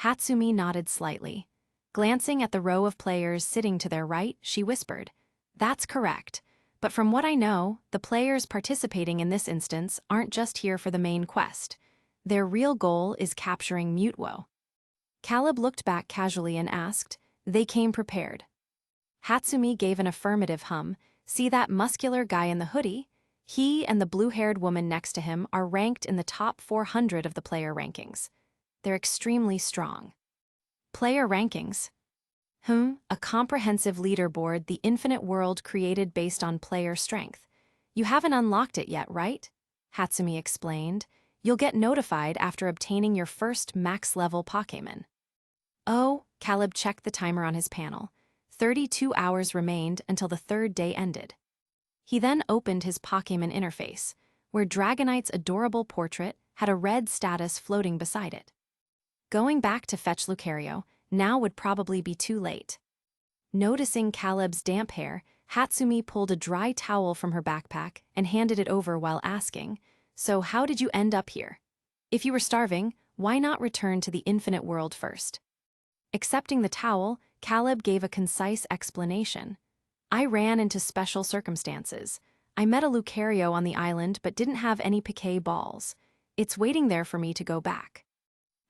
Hatsumi nodded slightly. Glancing at the row of players sitting to their right, she whispered, "That's correct. But from what I know, the players participating in this instance aren't just here for the main quest. Their real goal is capturing Mutwo." Caleb looked back casually and asked, "They came prepared?" Hatsumi gave an affirmative hum. "See that muscular guy in the hoodie? He and the blue-haired woman next to him are ranked in the top 400 of the player rankings. They're extremely strong." Player rankings? A comprehensive leaderboard the infinite world created based on player strength. You haven't unlocked it yet, right? Hatsumi explained. You'll get notified after obtaining your first max-level Pokémon. Oh, Caleb checked the timer on his panel. 32 hours remained until the 3rd day ended. He then opened his Pokémon interface, where Dragonite's adorable portrait had a red status floating beside it. Going back to fetch Lucario now would probably be too late. Noticing Caleb's damp hair, Hatsumi pulled a dry towel from her backpack and handed it over while asking, "So how did you end up here? If you were starving, why not return to the infinite world first?" Accepting the towel, Caleb gave a concise explanation. "I ran into special circumstances. I met a Lucario on the island but didn't have any Piquet balls. It's waiting there for me to go back."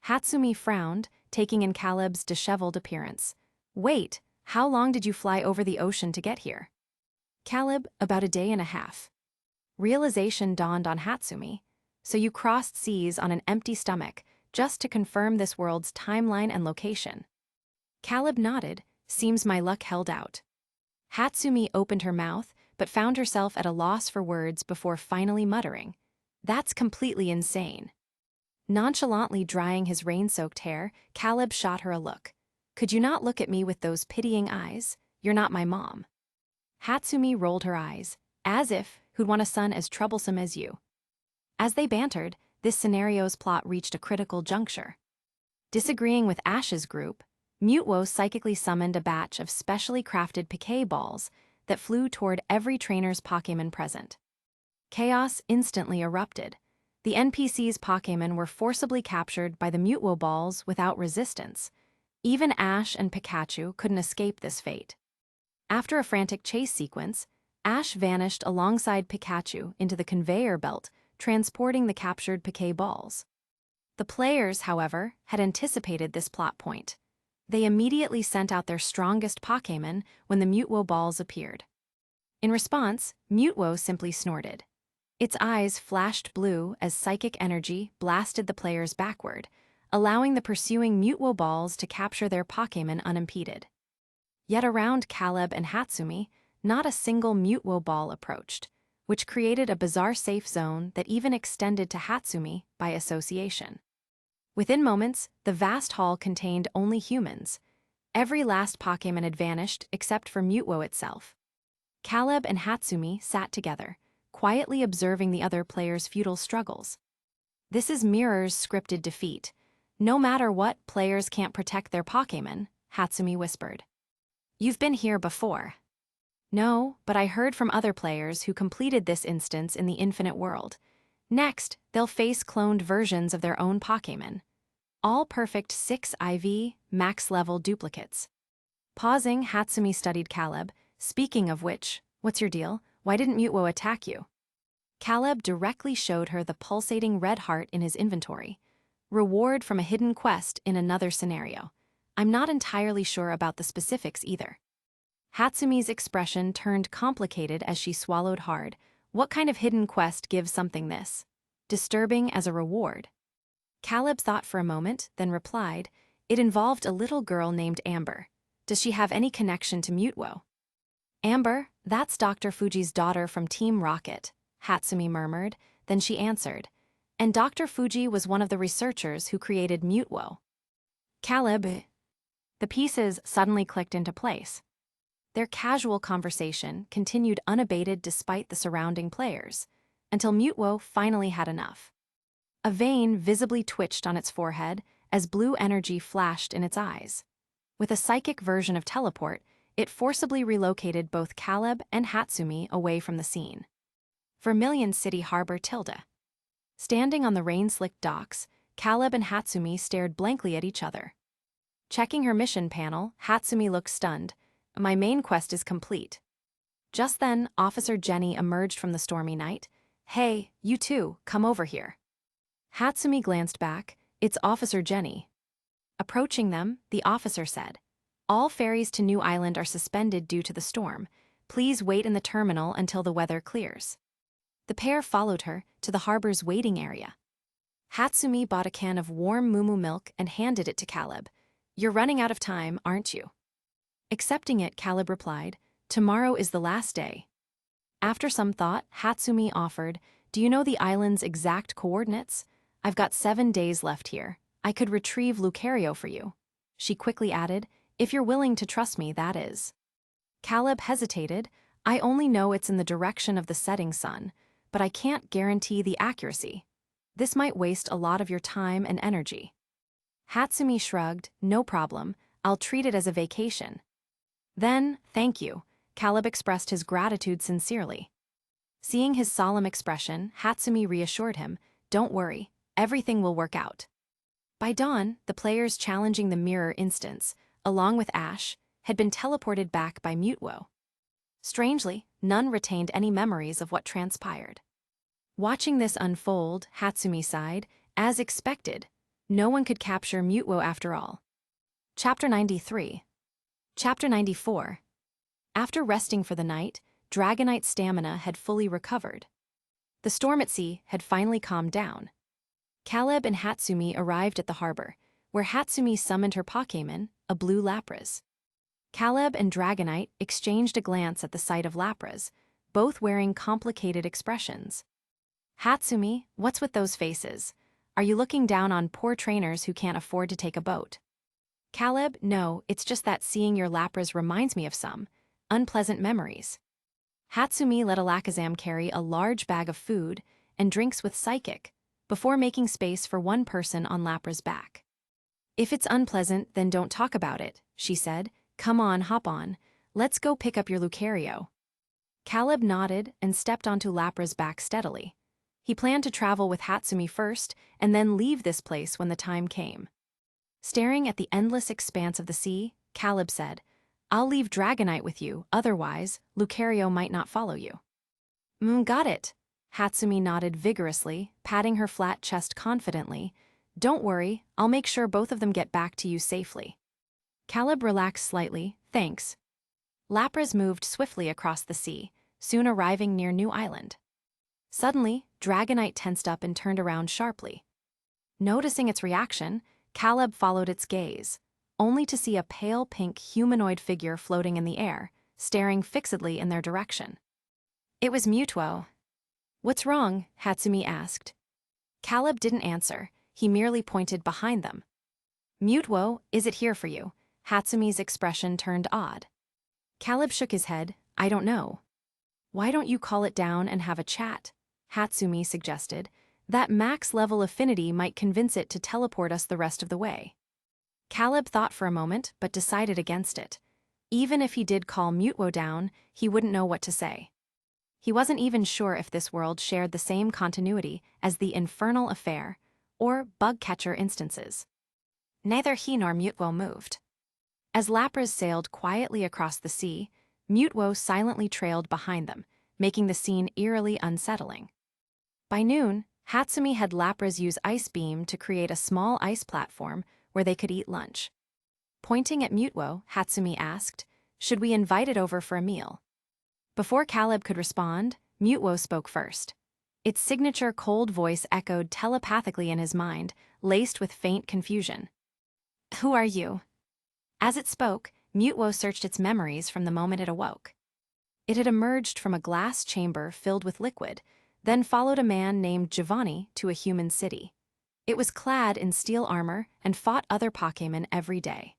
Hatsumi frowned, taking in Caleb's disheveled appearance. "Wait, how long did you fly over the ocean to get here?" Caleb, "About a day and a half." Realization dawned on Hatsumi. "So you crossed seas on an empty stomach, just to confirm this world's timeline and location." Caleb nodded. "Seems my luck held out." Hatsumi opened her mouth, but found herself at a loss for words before finally muttering, That's completely insane. Nonchalantly drying his rain-soaked hair, Caleb shot her a look. Could you not look at me with those pitying eyes? You're not my mom. Hatsumi rolled her eyes, as if who'd want a son as troublesome as you. As they bantered, this scenario's plot reached a critical juncture. Disagreeing with Ash's group, Mutwo psychically summoned a batch of specially crafted Piquet balls that flew toward every trainer's Pokémon present. Chaos instantly erupted. The NPC's Pokémon were forcibly captured by the Mutwo balls without resistance. Even Ash and Pikachu couldn't escape this fate. After a frantic chase sequence, Ash vanished alongside Pikachu into the conveyor belt, transporting the captured Piquet balls. The players, however, had anticipated this plot point. They immediately sent out their strongest Pokémon when the Mutwo balls appeared. In response, Mutwo simply snorted. Its eyes flashed blue as psychic energy blasted the players backward, allowing the pursuing Mutwo balls to capture their Pokémon unimpeded. Yet around Caleb and Hatsumi, not a single Mutwo ball approached, which created a bizarre safe zone that even extended to Hatsumi by association. Within moments, the vast hall contained only humans. Every last Pokémon had vanished except for Mutwo itself. Caleb and Hatsumi sat together, quietly observing the other players' futile struggles. This is Mirror's scripted defeat. No matter what, players can't protect their Pokémon, Hatsumi whispered. You've been here before. No, but I heard from other players who completed this instance in the Infinite World. Next, they'll face cloned versions of their own Pokémon. All perfect 6 IV, max-level duplicates. Pausing, Hatsumi studied Caleb. Speaking of which, what's your deal? Why didn't Mutwo attack you? Caleb directly showed her the pulsating red heart in his inventory. Reward from a hidden quest in another scenario. I'm not entirely sure about the specifics either. Hatsumi's expression turned complicated as she swallowed hard. What kind of hidden quest gives something this disturbing as a reward? Caleb thought for a moment, then replied, it involved a little girl named Amber. Does she have any connection to Mutwo? Amber, that's Dr. Fuji's daughter from Team Rocket, Hatsumi murmured, then she answered. And Dr. Fuji was one of the researchers who created Mutwo. Caleb. The pieces suddenly clicked into place. Their casual conversation continued unabated despite the surrounding players, until Mutwo finally had enough. A vein visibly twitched on its forehead as blue energy flashed in its eyes. With a psychic version of teleport, it forcibly relocated both Caleb and Hatsumi away from the scene. Vermilion City Harbor Tilde. Standing on the rain-slicked docks, Caleb and Hatsumi stared blankly at each other. Checking her mission panel, Hatsumi looked stunned. My main quest is complete. Just then, Officer Jenny emerged from the stormy night. Hey, you two, come over here. Hatsumi glanced back. It's Officer Jenny. Approaching them, the officer said, all ferries to New Island are suspended due to the storm. Please wait in the terminal until the weather clears. The pair followed her to the harbor's waiting area. Hatsumi bought a can of warm mumu milk and handed it to Caleb. You're running out of time, aren't you? Accepting it, Caleb replied, tomorrow is the last day. After some thought, Hatsumi offered, do you know the island's exact coordinates? I've got 7 days left here. I could retrieve Lucario for you. She quickly added, if you're willing to trust me, that is. Caleb hesitated. I only know it's in the direction of the setting sun, but I can't guarantee the accuracy. This might waste a lot of your time and energy. Hatsumi shrugged, no problem, I'll treat it as a vacation. Then, thank you, Caleb expressed his gratitude sincerely. Seeing his solemn expression, Hatsumi reassured him, don't worry, everything will work out. By dawn, the players challenging the mirror instance, along with Ash, had been teleported back by Mutwo. Strangely, none retained any memories of what transpired. Watching this unfold, Hatsumi sighed, as expected, no one could capture Mutwo after all. Chapter 93. Chapter 94. After resting for the night, Dragonite's stamina had fully recovered. The storm at sea had finally calmed down. Caleb and Hatsumi arrived at the harbor, where Hatsumi summoned her Pokémon, a blue Lapras. Caleb and Dragonite exchanged a glance at the sight of Lapras, both wearing complicated expressions. Hatsumi, what's with those faces? Are you looking down on poor trainers who can't afford to take a boat? Caleb, no, it's just that seeing your Lapras reminds me of some unpleasant memories. Hatsumi let Alakazam carry a large bag of food and drinks with Psychic, before making space for one person on Lapra's back. If it's unpleasant, then don't talk about it, she said. Come on, hop on. Let's go pick up your Lucario. Caleb nodded and stepped onto Lapra's back steadily. He planned to travel with Hatsumi first and then leave this place when the time came. Staring at the endless expanse of the sea, Caleb said, I'll leave Dragonite with you, otherwise, Lucario might not follow you. Got it. Hatsumi nodded vigorously, patting her flat chest confidently. Don't worry, I'll make sure both of them get back to you safely. Caleb relaxed slightly, thanks. Lapras moved swiftly across the sea, soon arriving near New Island. Suddenly, Dragonite tensed up and turned around sharply. Noticing its reaction, Caleb followed its gaze, only to see a pale pink humanoid figure floating in the air, staring fixedly in their direction. It was Mewtwo. What's wrong? Hatsumi asked. Caleb didn't answer, he merely pointed behind them. Mewtwo, is it here for you? Hatsumi's expression turned odd. Caleb shook his head, I don't know. Why don't you call it down and have a chat? Hatsumi suggested. That max-level affinity might convince it to teleport us the rest of the way. Caleb thought for a moment, but decided against it. Even if he did call Mewtwo down, he wouldn't know what to say. He wasn't even sure if this world shared the same continuity as the Infernal Affair or Bug-Catcher instances. Neither he nor Mewtwo moved. As Lapras sailed quietly across the sea, Mewtwo silently trailed behind them, making the scene eerily unsettling. By noon, Hatsumi had Lapras use Ice Beam to create a small ice platform where they could eat lunch. Pointing at Mewtwo, Hatsumi asked, should we invite it over for a meal? Before Caleb could respond, Mewtwo spoke first. Its signature cold voice echoed telepathically in his mind, laced with faint confusion. Who are you? As it spoke, Mewtwo searched its memories from the moment it awoke. It had emerged from a glass chamber filled with liquid, then followed a man named Giovanni to a human city. It was clad in steel armor and fought other Pokémon every day.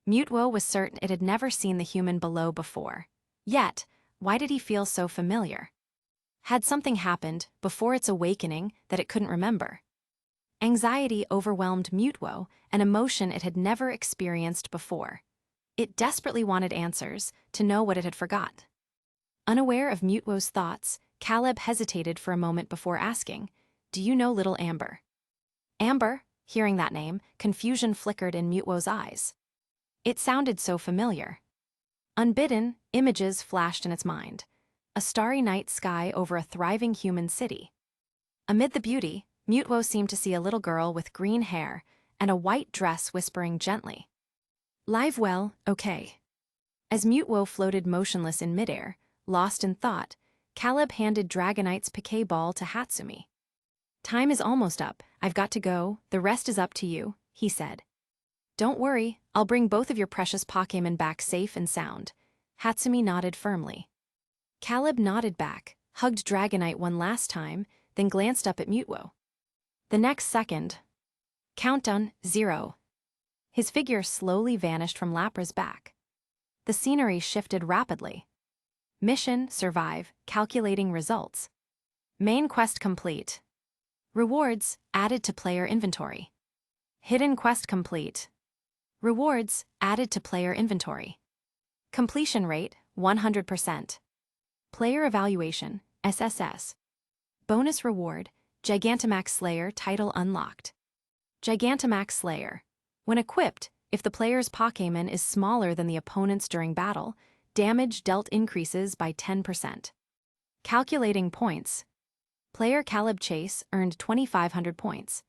Mewtwo was certain it had never seen the human below before. Yet, why did he feel so familiar? Had something happened before its awakening that it couldn't remember? Anxiety overwhelmed Mewtwo, an emotion it had never experienced before. It desperately wanted answers to know what it had forgot. Unaware of Mewtwo's thoughts, Caleb hesitated for a moment before asking, do you know Little Amber? Amber? Hearing that name, confusion flickered in Mewtwo's eyes. It sounded so familiar. Unbidden, images flashed in its mind. A starry night sky over a thriving human city. Amid the beauty, Mewtwo seemed to see a little girl with green hair and a white dress whispering gently. Live well, okay. As Mewtwo floated motionless in midair, lost in thought, Caleb handed Dragonite's Piquet ball to Hatsumi. Time is almost up, I've got to go, the rest is up to you, he said. Don't worry, I'll bring both of your precious Pokémon back safe and sound. Hatsumi nodded firmly. Caleb nodded back, hugged Dragonite one last time, then glanced up at Mewtwo. The next second, countdown 0. His figure slowly vanished from Lapra's back. The scenery shifted rapidly. Mission, survive, calculating results. Main quest complete. Rewards, added to player inventory. Hidden quest complete. Rewards, added to player inventory. Completion rate, 100%. Player evaluation, SSS. Bonus reward, Gigantamax Slayer title unlocked. Gigantamax Slayer. When equipped, if the player's Pokémon is smaller than the opponent's during battle, damage dealt increases by 10%. Calculating points. Player Caleb Chase earned 2,500 points.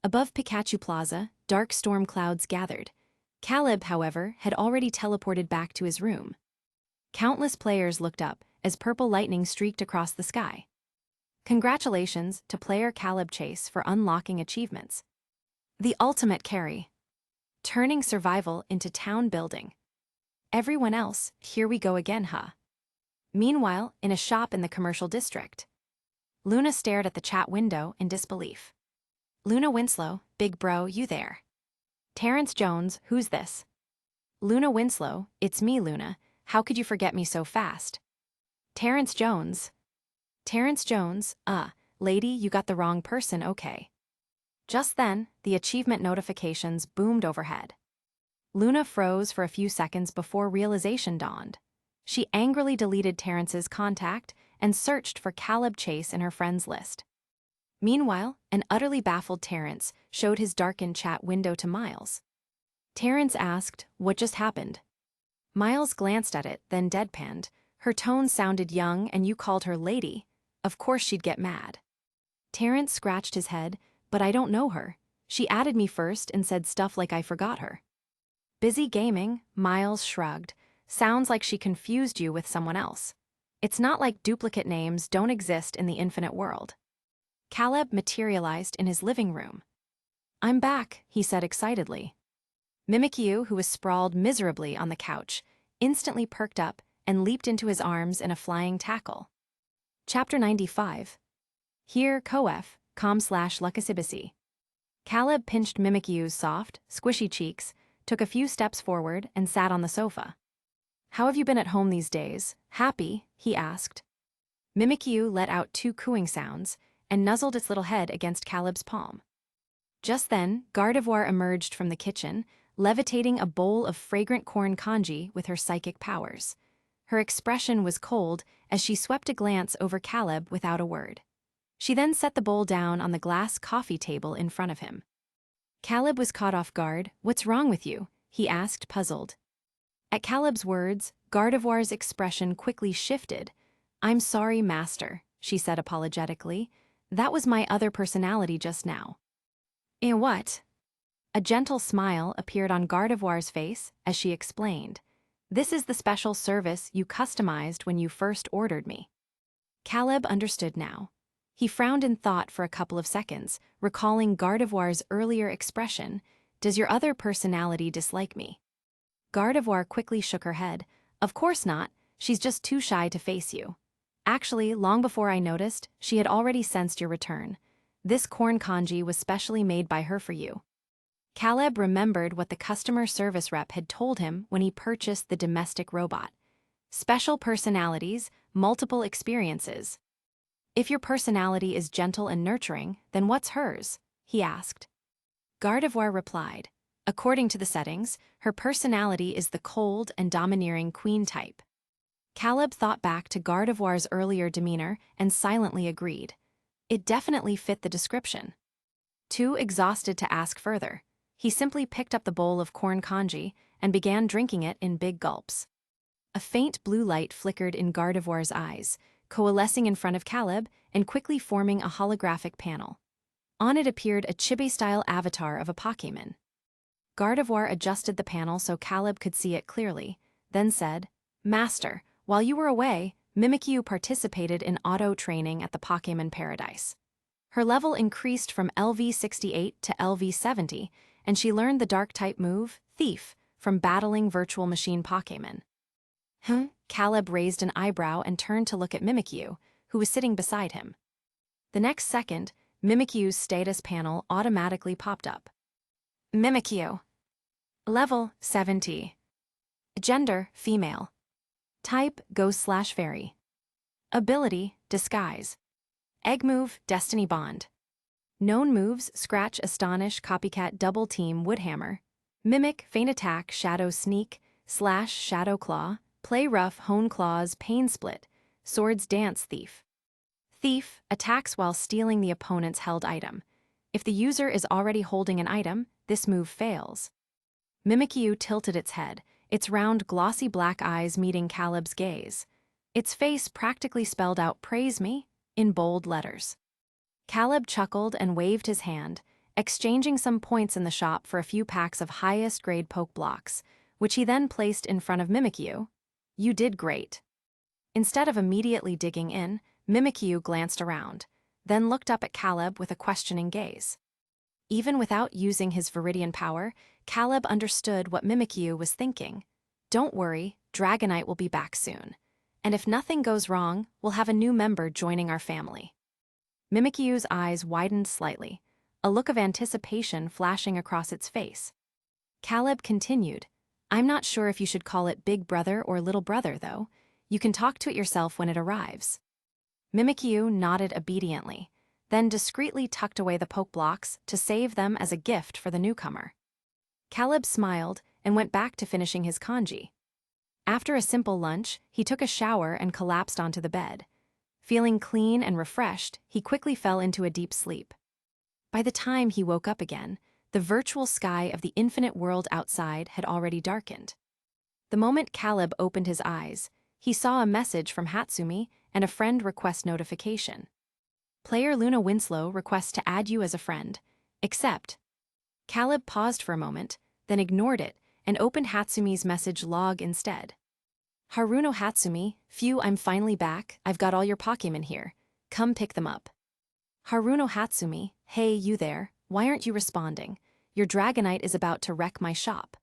Above Pikachu Plaza, dark storm clouds gathered. Caleb, however, had already teleported back to his room. Countless players looked up as purple lightning streaked across the sky. Congratulations to player Caleb Chase for unlocking achievements. The ultimate carry. Turning survival into town building. Everyone else, here we go again, huh? Meanwhile, in a shop in the commercial district. Luna stared at the chat window in disbelief. Luna Winslow, big bro, you there? Terrence Jones, who's this? Luna Winslow, it's me, Luna. How could you forget me so fast? Terrence Jones. Terrence Jones, lady, you got the wrong person, okay. Just then, the achievement notifications boomed overhead. Luna froze for a few seconds before realization dawned. She angrily deleted Terrence's contact and searched for Caleb Chase in her friends list. Meanwhile, an utterly baffled Terrence showed his darkened chat window to Miles. Terrence asked, "What just happened?" Miles glanced at it, then deadpanned. Her tone sounded young and you called her lady. Of course she'd get mad. Terrence scratched his head, "But I don't know her. She added me first and said stuff like I forgot her." Busy gaming, Miles shrugged. Sounds like she confused you with someone else. It's not like duplicate names don't exist in the infinite world. Caleb materialized in his living room. "I'm back," he said excitedly. Mimikyu, who was sprawled miserably on the couch, instantly perked up and leaped into his arms in a flying tackle. Chapter 95. Here, Koef, com/Lucasibisi. Caleb pinched Mimikyu's soft, squishy cheeks, took a few steps forward, and sat on the sofa. "How have you been at home these days? Happy?" he asked. Mimikyu let out 2 cooing sounds and nuzzled its little head against Caleb's palm. Just then, Gardevoir emerged from the kitchen, levitating a bowl of fragrant corn congee with her psychic powers. Her expression was cold as she swept a glance over Caleb without a word. She then set the bowl down on the glass coffee table in front of him. Caleb was caught off guard. "What's wrong with you?" he asked, puzzled. At Caleb's words, Gardevoir's expression quickly shifted. "I'm sorry, Master," she said apologetically. "That was my other personality just now." What? A gentle smile appeared on Gardevoir's face as she explained. "This is the special service you customized when you first ordered me." Caleb understood now. He frowned in thought for a couple of seconds, recalling Gardevoir's earlier expression, "Does your other personality dislike me?" Gardevoir quickly shook her head. "Of course not, she's just too shy to face you. Actually, long before I noticed, she had already sensed your return. This corn congee was specially made by her for you." Caleb remembered what the customer service rep had told him when he purchased the domestic robot. Special personalities, multiple experiences. "If your personality is gentle and nurturing, then what's hers?" he asked. Gardevoir replied, "According to the settings, her personality is the cold and domineering queen type." Caleb thought back to Gardevoir's earlier demeanor and silently agreed. It definitely fit the description. Too exhausted to ask further, he simply picked up the bowl of corn congee and began drinking it in big gulps. A faint blue light flickered in Gardevoir's eyes, coalescing in front of Caleb and quickly forming a holographic panel. On it appeared a chibi-style avatar of a Pokémon. Gardevoir adjusted the panel so Caleb could see it clearly, then said, "Master, while you were away, Mimikyu participated in auto-training at the Pokémon Paradise. Her level increased from LV68 to LV70, and she learned the Dark-type move, Thief, from battling virtual machine Pokémon." Caleb raised an eyebrow and turned to look at Mimikyu, who was sitting beside him. The next second, Mimikyu's status panel automatically popped up. Mimikyu. Level 70. Gender, female. Type, ghost/fairy. Ability, disguise. Egg move, Destiny Bond. Known moves, Scratch, Astonish, Copycat, Double Team, Woodhammer. Mimic, Feint Attack, Shadow Sneak, Slash, Shadow Claw, Play Rough, Hone Claws, Pain Split, Swords Dance, Thief. Thief attacks while stealing the opponent's held item. If the user is already holding an item, this move fails. Mimikyu tilted its head, its round glossy black eyes meeting Caleb's gaze. Its face practically spelled out "Praise me" in bold letters. Caleb chuckled and waved his hand, exchanging some points in the shop for a few packs of highest-grade poke blocks, which he then placed in front of Mimikyu. "You did great." Instead of immediately digging in, Mimikyu glanced around, then looked up at Caleb with a questioning gaze. Even without using his Viridian Power, Caleb understood what Mimikyu was thinking. "Don't worry, Dragonite will be back soon. And if nothing goes wrong, we'll have a new member joining our family." Mimikyu's eyes widened slightly, a look of anticipation flashing across its face. Caleb continued, I'm not sure if you should call it big brother or little brother, though. You can talk to it yourself when it arrives. Mimikyu nodded obediently, then discreetly tucked away the poke blocks to save them as a gift for the newcomer. Caleb smiled and went back to finishing his kanji. After a simple lunch, he took a shower and collapsed onto the bed. Feeling clean and refreshed, he quickly fell into a deep sleep. By the time he woke up again, the virtual sky of the infinite world outside had already darkened. The moment Caleb opened his eyes, he saw a message from Hatsumi and a friend request notification. Player Luna Winslow requests to add you as a friend. Accept. Caleb paused for a moment, then ignored it and opened Hatsumi's message log instead. Haruno Hatsumi, phew, I'm finally back. I've got all your Pokémon here. Come pick them up. Haruno Hatsumi, hey, you there, why aren't you responding? Your Dragonite is about to wreck my shop.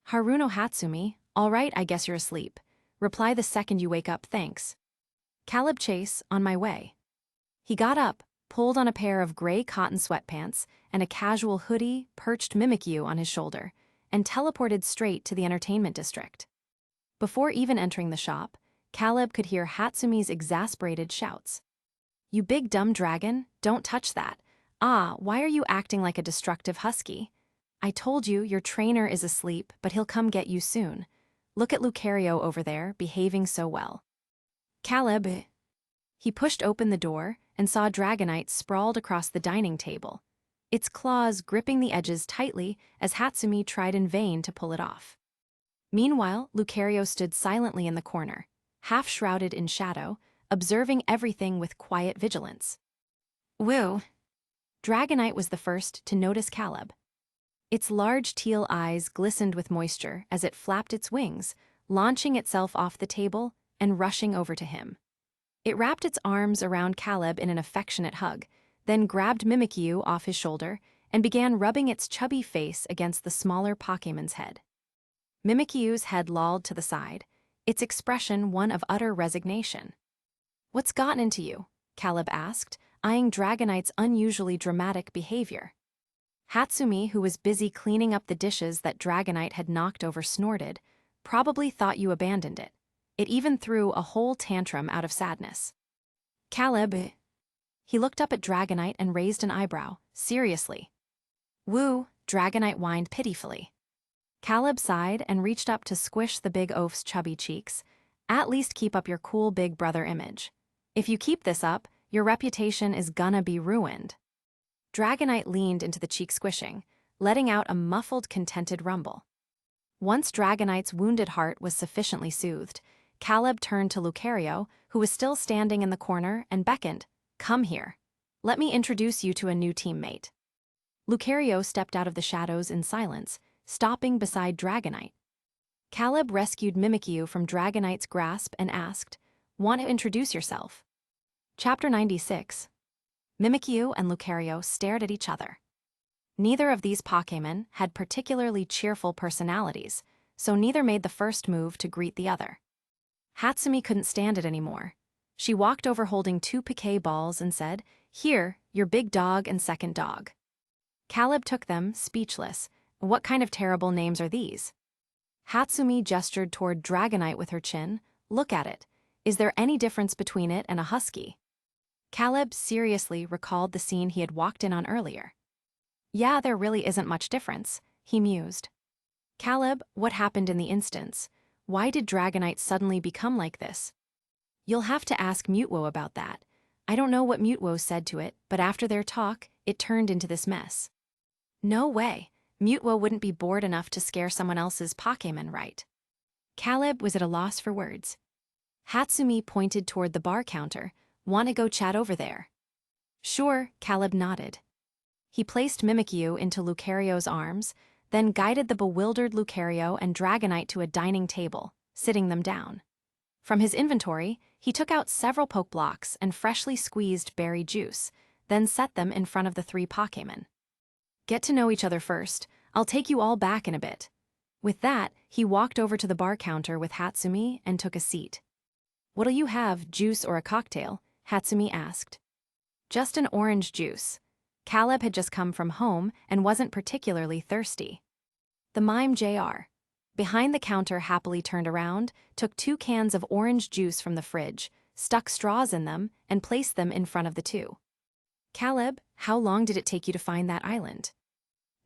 Haruno Hatsumi, all right, I guess you're asleep. Reply the second you wake up, thanks. Caleb Chase, on my way. He got up, pulled on a pair of gray cotton sweatpants and a casual hoodie, perched Mimikyu on his shoulder, and teleported straight to the entertainment district. Before even entering the shop, Caleb could hear Hatsumi's exasperated shouts. You big dumb dragon, don't touch that. Ah, why are you acting like a destructive husky? I told you your trainer is asleep, but he'll come get you soon. Look at Lucario over there, behaving so well. Caleb. He pushed open the door and saw Dragonite sprawled across the dining table, its claws gripping the edges tightly as Hatsumi tried in vain to pull it off. Meanwhile, Lucario stood silently in the corner, half shrouded in shadow, observing everything with quiet vigilance. Woo! Dragonite was the first to notice Caleb. Its large teal eyes glistened with moisture as it flapped its wings, launching itself off the table and rushing over to him. It wrapped its arms around Caleb in an affectionate hug, then grabbed Mimikyu off his shoulder and began rubbing its chubby face against the smaller Pokémon's head. Mimikyu's head lolled to the side, its expression one of utter resignation. What's gotten into you? Caleb asked, eyeing Dragonite's unusually dramatic behavior. Hatsumi, who was busy cleaning up the dishes that Dragonite had knocked over, snorted, probably thought you abandoned it. It even threw a whole tantrum out of sadness. Caleb. He looked up at Dragonite and raised an eyebrow, seriously. Woo, Dragonite whined pitifully. Caleb sighed and reached up to squish the big oaf's chubby cheeks. At least keep up your cool big brother image. If you keep this up, your reputation is gonna be ruined. Dragonite leaned into the cheek squishing, letting out a muffled, contented rumble. Once Dragonite's wounded heart was sufficiently soothed, Caleb turned to Lucario, who was still standing in the corner, and beckoned, Come here. Let me introduce you to a new teammate. Lucario stepped out of the shadows in silence, stopping beside Dragonite. Caleb rescued Mimikyu from Dragonite's grasp and asked, Want to introduce yourself? Chapter 96. Mimikyu and Lucario stared at each other. Neither of these Pokémon had particularly cheerful personalities, so neither made the first move to greet the other. Hatsumi couldn't stand it anymore. She walked over holding 2 piquet balls and said, Here, your big dog and second dog. Caleb took them, speechless. What kind of terrible names are these? Hatsumi gestured toward Dragonite with her chin. Look at it. Is there any difference between it and a husky? Caleb seriously recalled the scene he had walked in on earlier. Yeah, there really isn't much difference, he mused. Caleb, what happened in the instance? Why did Dragonite suddenly become like this? You'll have to ask Mutwo about that. I don't know what Mutwo said to it, but after their talk, it turned into this mess. No way. Mutwo wouldn't be bored enough to scare someone else's Pokémon, right? Caleb was at a loss for words. Hatsumi pointed toward the bar counter. Want to go chat over there? Sure, Caleb nodded. He placed Mimikyu into Lucario's arms, then guided the bewildered Lucario and Dragonite to a dining table, sitting them down. From his inventory, he took out several poke blocks and freshly squeezed berry juice, then set them in front of the 3 Pokémon. Get to know each other first. I'll take you all back in a bit. With that, he walked over to the bar counter with Hatsumi and took a seat. What'll you have, juice or a cocktail? Hatsumi asked. Just an orange juice. Caleb had just come from home and wasn't particularly thirsty. The mime Jr. behind the counter happily turned around, took 2 cans of orange juice from the fridge, stuck straws in them, and placed them in front of the two. Caleb, how long did it take you to find that island?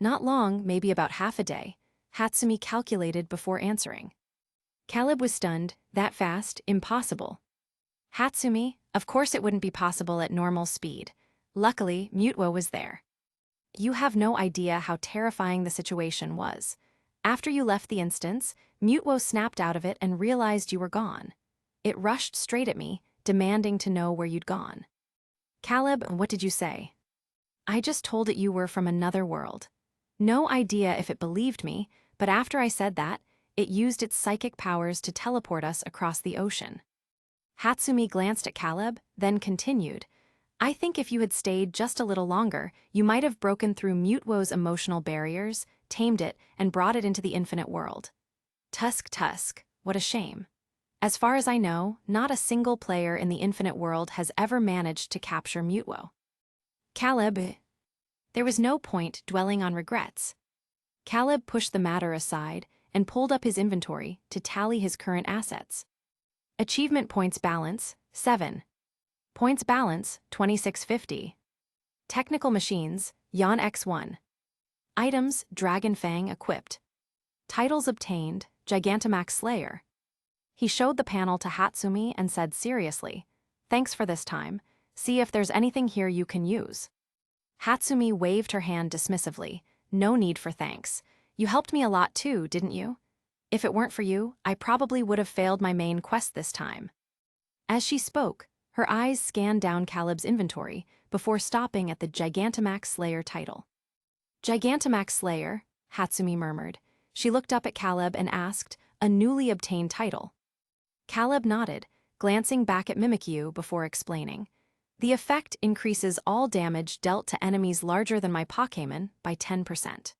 Not long, maybe about half a day, Hatsumi calculated before answering. Caleb was stunned. That fast? Impossible. Hatsumi, of course it wouldn't be possible at normal speed. Luckily, Mutwo was there. You have no idea how terrifying the situation was. After you left the instance, Mutwo snapped out of it and realized you were gone. It rushed straight at me, demanding to know where you'd gone. Caleb, what did you say? I just told it you were from another world. No idea if it believed me, but after I said that, it used its psychic powers to teleport us across the ocean. Hatsumi glanced at Caleb, then continued, I think if you had stayed just a little longer, you might have broken through Mutwo's emotional barriers, tamed it, and brought it into the infinite world. Tusk, what a shame. As far as I know, not a single player in the infinite world has ever managed to capture Mutwo. Caleb. There was no point dwelling on regrets. Caleb pushed the matter aside and pulled up his inventory to tally his current assets. Achievement points balance, 7. Points balance, 2650. Technical machines, Yon X1. Items, Dragon Fang equipped. Titles obtained, Gigantamax Slayer. He showed the panel to Hatsumi and said seriously, Thanks for this time. See if there's anything here you can use. Hatsumi waved her hand dismissively. No need for thanks. You helped me a lot too, didn't you? If it weren't for you, I probably would have failed my main quest this time. As she spoke, her eyes scanned down Caleb's inventory before stopping at the Gigantamax Slayer title. Gigantamax Slayer, Hatsumi murmured. She looked up at Caleb and asked, a newly obtained title. Caleb nodded, glancing back at Mimikyu before explaining. The effect increases all damage dealt to enemies larger than my Pokémon by 10%.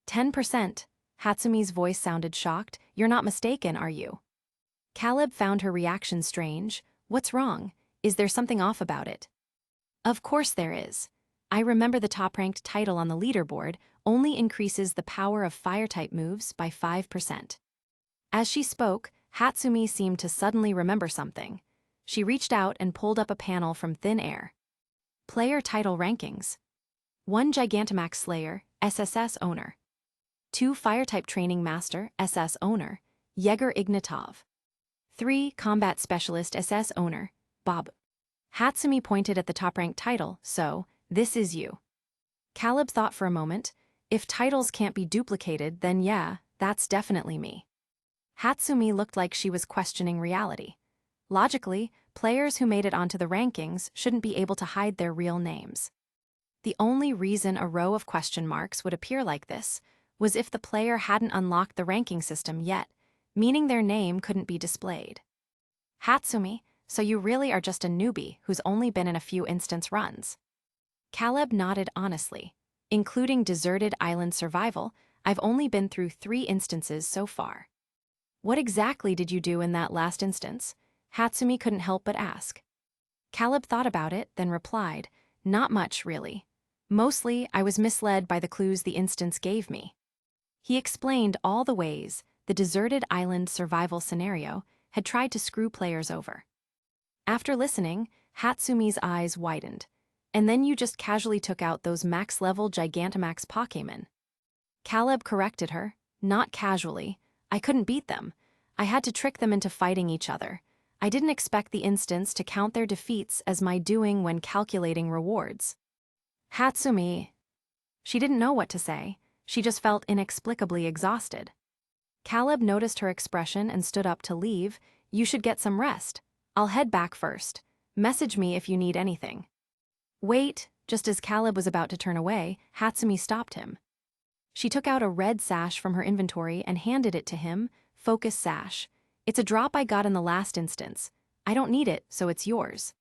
10%? Hatsumi's voice sounded shocked. You're not mistaken, are you? Caleb found her reaction strange. What's wrong? Is there something off about it? Of course there is. I remember the top-ranked title on the leaderboard only increases the power of fire-type moves by 5%. As she spoke, Hatsumi seemed to suddenly remember something. She reached out and pulled up a panel from thin air. Player title rankings. 1 Gigantamax Slayer, SSS owner. 2 Fire-type Training Master, SS owner, Yegor Ignatov. 3 Combat Specialist, SS owner, Bob. Hatsumi pointed at the top-ranked title, so, this is you. Caleb thought for a moment. If titles can't be duplicated, then yeah, that's definitely me. Hatsumi looked like she was questioning reality. Logically, players who made it onto the rankings shouldn't be able to hide their real names. The only reason a row of question marks would appear like this was if the player hadn't unlocked the ranking system yet, meaning their name couldn't be displayed. Hatsumi, so you really are just a newbie who's only been in a few instance runs. Caleb nodded honestly. Including Deserted Island Survival, I've only been through 3 instances so far. What exactly did you do in that last instance? Hatsumi couldn't help but ask. Caleb thought about it, then replied, Not much, really. Mostly, I was misled by the clues the instance gave me. He explained all the ways the Deserted Island Survival scenario had tried to screw players over. After listening, Hatsumi's eyes widened. And then you just casually took out those max-level Gigantamax Pokémon. Caleb corrected her, not casually. I couldn't beat them. I had to trick them into fighting each other. I didn't expect the instance to count their defeats as my doing when calculating rewards. Hatsumi. She didn't know what to say. She just felt inexplicably exhausted. Caleb noticed her expression and stood up to leave. You should get some rest. I'll head back first. Message me if you need anything. Wait, just as Caleb was about to turn away, Hatsumi stopped him. She took out a red sash from her inventory and handed it to him. Focus sash. It's a drop I got in the last instance. I don't need it, so it's yours.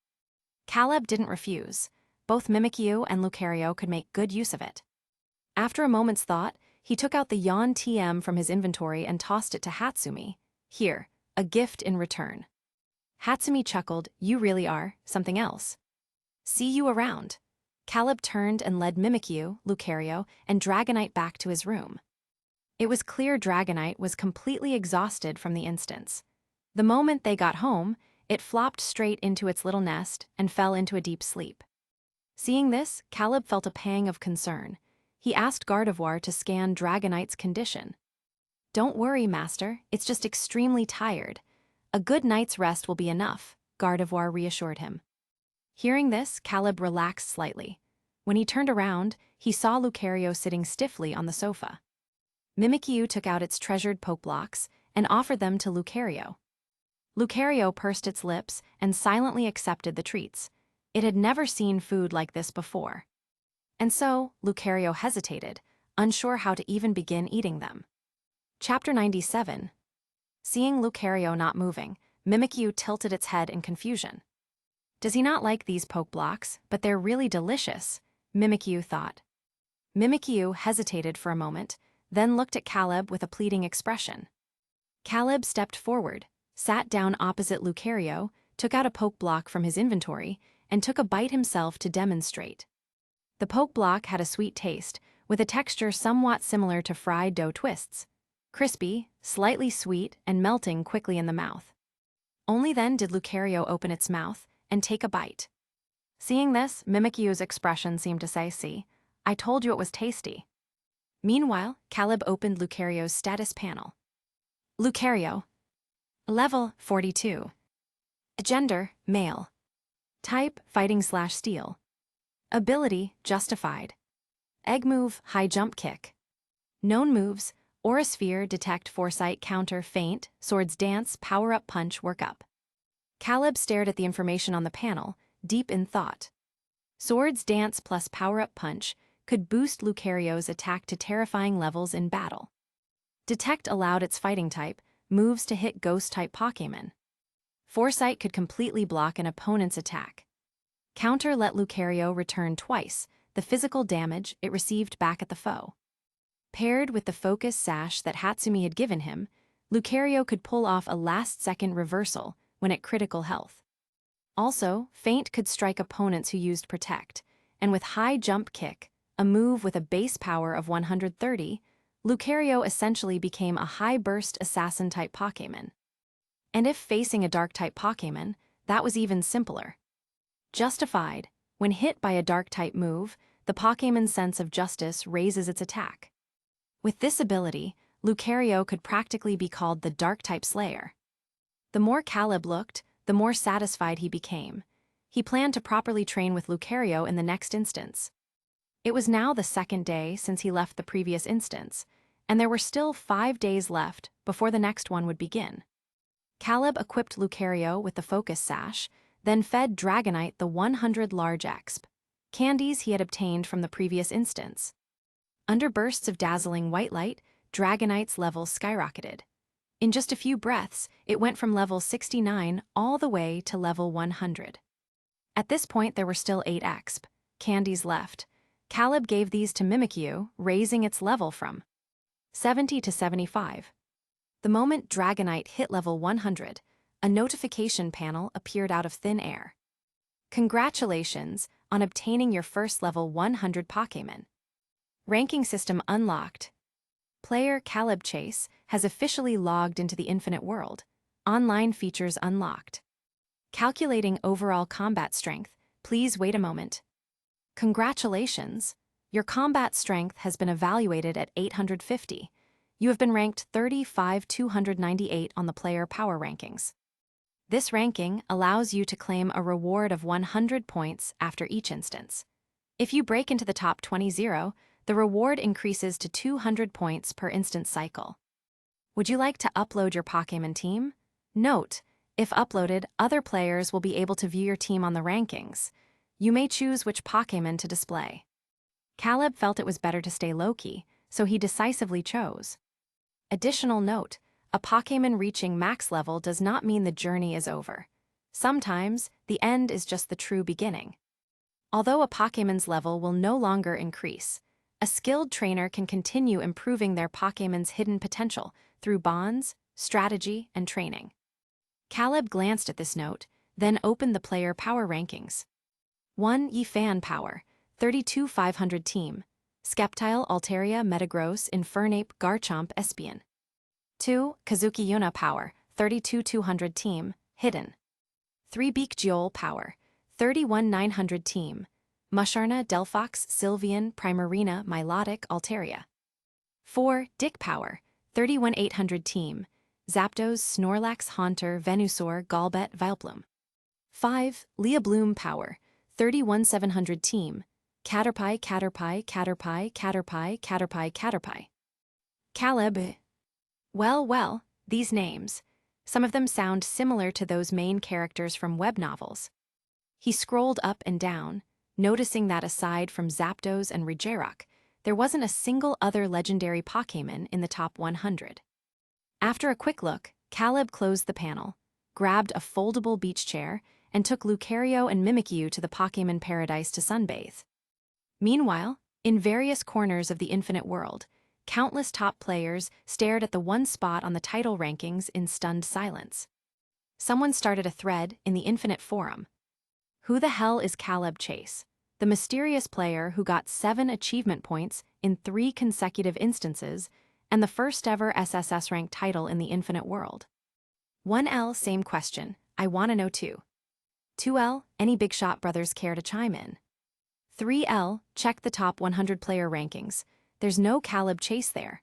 Caleb didn't refuse. Both Mimikyu and Lucario could make good use of it. After a moment's thought, he took out the Yon TM from his inventory and tossed it to Hatsumi. Here, a gift in return. Hatsumi chuckled. You really are something else. See you around. Caleb turned and led Mimikyu, Lucario, and Dragonite back to his room. It was clear Dragonite was completely exhausted from the instance. The moment they got home, it flopped straight into its little nest and fell into a deep sleep. Seeing this, Caleb felt a pang of concern. He asked Gardevoir to scan Dragonite's condition. "Don't worry, Master, it's just extremely tired. A good night's rest will be enough," Gardevoir reassured him. Hearing this, Caleb relaxed slightly. When he turned around, he saw Lucario sitting stiffly on the sofa. Mimikyu took out its treasured poke blocks and offered them to Lucario. Lucario pursed its lips and silently accepted the treats. It had never seen food like this before. And so, Lucario hesitated, unsure how to even begin eating them. Chapter 97. Seeing Lucario not moving, Mimikyu tilted its head in confusion. "Does he not like these poke blocks, but they're really delicious," Mimikyu thought. Mimikyu hesitated for a moment, then looked at Caleb with a pleading expression. Caleb stepped forward, sat down opposite Lucario, took out a poke block from his inventory, and took a bite himself to demonstrate. The poke block had a sweet taste, with a texture somewhat similar to fried dough twists. Crispy, slightly sweet, and melting quickly in the mouth. Only then did Lucario open its mouth and take a bite. Seeing this, Mimikyu's expression seemed to say, "See, I told you it was tasty." Meanwhile, Caleb opened Lucario's status panel. Lucario. Level 42. Gender, male. Type, fighting/steel. Ability, justified. Egg move, high jump kick. Known moves, Aura Sphere, detect, foresight, counter, feint, swords dance, power-up punch, work up. Caleb stared at the information on the panel, deep in thought. Swords dance plus power-up punch could boost Lucario's attack to terrifying levels in battle. Detect allowed its fighting type, moves to hit ghost-type Pokémon. Foresight could completely block an opponent's attack. Counter let Lucario return twice the physical damage it received back at the foe. Paired with the focus sash that Hatsumi had given him, Lucario could pull off a last-second reversal when at critical health. Also, feint could strike opponents who used protect, and with high jump kick, a move with a base power of 130, Lucario essentially became a high-burst assassin-type Pokémon. And if facing a dark-type Pokémon, that was even simpler. Justified. When hit by a dark-type move, the Pokémon's sense of justice raises its attack. With this ability, Lucario could practically be called the Dark-type Slayer. The more Caleb looked, the more satisfied he became. He planned to properly train with Lucario in the next instance. It was now the second day since he left the previous instance, and there were still 5 days left before the next one would begin. Caleb equipped Lucario with the Focus Sash, then fed Dragonite the 100 large exp. Candies he had obtained from the previous instance. Under bursts of dazzling white light, Dragonite's level skyrocketed. In just a few breaths, it went from level 69 all the way to level 100. At this point, there were still 8 exp. Candies left. Caleb gave these to Mimikyu, raising its level from 70 to 75. The moment Dragonite hit level 100, a notification panel appeared out of thin air. Congratulations on obtaining your first level 100 Pokémon. Ranking system unlocked. Player Caleb Chase has officially logged into the Infinite World. Online features unlocked. Calculating overall combat strength. Please wait a moment. Congratulations. Your combat strength has been evaluated at 850. You have been ranked 35,298 on the player power rankings. This ranking allows you to claim a reward of 100 points after each instance. If you break into the top 20, the reward increases to 200 points per instance cycle. Would you like to upload your Pokémon team? Note, if uploaded, other players will be able to view your team on the rankings. You may choose which Pokémon to display. Caleb felt it was better to stay low-key, so he decisively chose. Additional note, a Pokémon reaching max level does not mean the journey is over. Sometimes, the end is just the true beginning. Although a Pokémon's level will no longer increase, a skilled trainer can continue improving their Pokémon's hidden potential through bonds, strategy, and training. Caleb glanced at this note, then opened the player power rankings. 1. Fan Power, 32,500 team. Skeptile Altaria Metagross Infernape Garchomp Espion. 2. Kazuki Power, 32,200 team. Hidden. 3. Beakgeol Power, 31,900 team. Musharna Delphox Sylveon Primarina Milotic Altaria. 4. Dick Power, 31,800 team. Zapdos Snorlax Haunter Venusaur Golbet Vileplume. 5. Leabloom Power, 31,700 team. Caterpie Caterpie Caterpie Caterpie Caterpie Caterpie. Caleb. Well, these names. Some of them sound similar to those main characters from web novels. He scrolled up and down, noticing that aside from Zapdos and Regirock, there wasn't a single other legendary Pokémon in the top 100. After a quick look, Caleb closed the panel, grabbed a foldable beach chair, and took Lucario and Mimikyu to the Pokémon Paradise to sunbathe. Meanwhile, in various corners of the Infinite World, countless top players stared at the one spot on the title rankings in stunned silence. Someone started a thread in the Infinite Forum. Who the hell is Caleb Chase, the mysterious player who got 7 achievement points in 3 consecutive instances and the first ever SSS-ranked title in the Infinite World? 1L, same question, I wanna know too. 2L, any Big Shot brothers care to chime in? 3L, check the top 100 player rankings. There's no Caleb Chase there.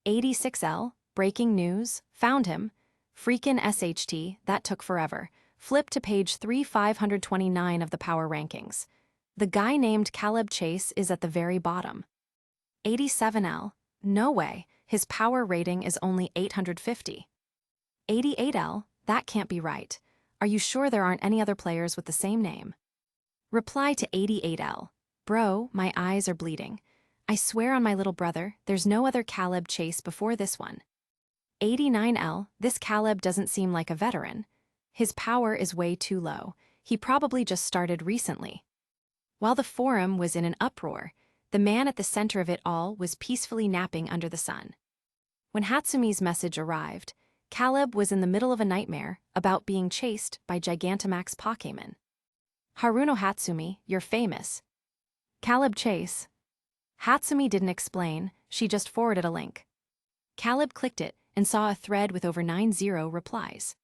86L, breaking news, found him. Freakin' SHT, that took forever. Flip to page 3529 of the power rankings. The guy named Caleb Chase is at the very bottom. 87L, no way, his power rating is only 850. 88L, that can't be right. Are you sure there aren't any other players with the same name? Reply to 88L, bro, my eyes are bleeding. I swear on my little brother, there's no other Caleb Chase before this one. 89L, this Caleb doesn't seem like a veteran. His power is way too low. He probably just started recently. While the forum was in an uproar, the man at the center of it all was peacefully napping under the sun. When Hatsumi's message arrived, Caleb was in the middle of a nightmare about being chased by Gigantamax Pokémon. Haruno Hatsumi, you're famous. Caleb Chase. Hatsumi didn't explain, she just forwarded a link. Caleb clicked it and saw a thread with over 90 replies.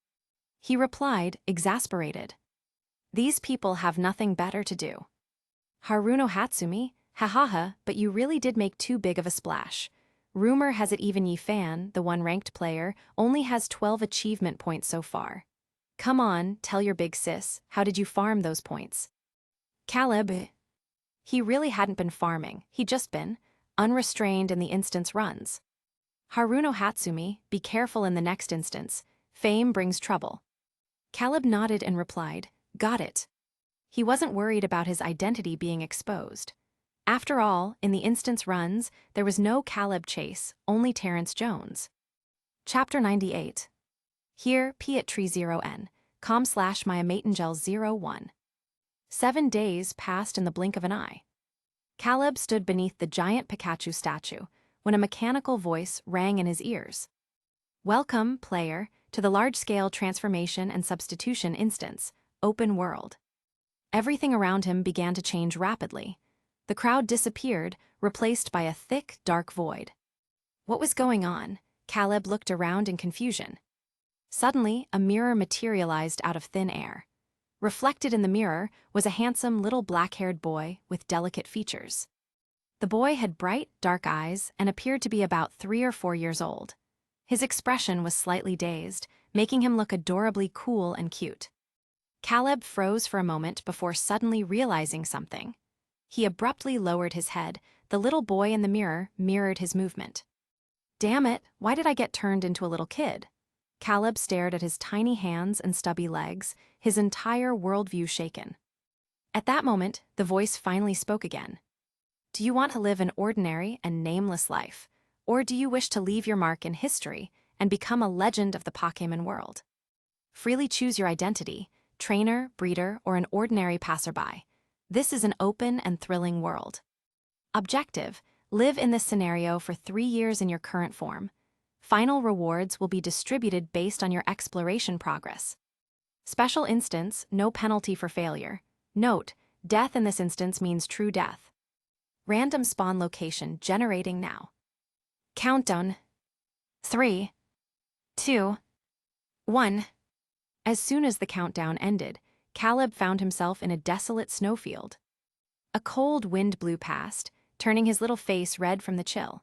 He replied, exasperated. These people have nothing better to do. Haruno Hatsumi, hahaha, but you really did make too big of a splash. Rumor has it even Yifan, the one-ranked player, only has 12 achievement points so far. Come on, tell your big sis, how did you farm those points? Caleb. He really hadn't been farming, he'd just been unrestrained in the instance runs. Haruno Hatsumi, be careful in the next instance. Fame brings trouble. Caleb nodded and replied, got it. He wasn't worried about his identity being exposed. After all, in the instance runs, there was no Caleb Chase, only Terrence Jones. Chapter 98. Here, Piat30n, com/myamatingel01. 7 days passed in the blink of an eye. Caleb stood beneath the giant Pikachu statue when a mechanical voice rang in his ears. Welcome, player, to the large-scale transformation and substitution instance, open world. Everything around him began to change rapidly. The crowd disappeared, replaced by a thick, dark void. What was going on? Caleb looked around in confusion. Suddenly, a mirror materialized out of thin air. Reflected in the mirror was a handsome little black-haired boy with delicate features. The boy had bright, dark eyes and appeared to be about 3 or 4 years old. His expression was slightly dazed, making him look adorably cool and cute. Caleb froze for a moment before suddenly realizing something. He abruptly lowered his head. The little boy in the mirror mirrored his movement. Damn it, why did I get turned into a little kid? Caleb stared at his tiny hands and stubby legs, his entire worldview shaken. At that moment, the voice finally spoke again. Do you want to live an ordinary and nameless life, or do you wish to leave your mark in history and become a legend of the Pokémon world? Freely choose your identity, trainer, breeder, or an ordinary passerby. This is an open and thrilling world. Objective: live in this scenario for 3 years in your current form. Final rewards will be distributed based on your exploration progress. Special instance, no penalty for failure. Note, Death in this instance means true death. Random spawn location generating now. Countdown. 3, 2, 1. As soon as the countdown ended, Caleb found himself in a desolate snowfield. A cold wind blew past, turning his little face red from the chill.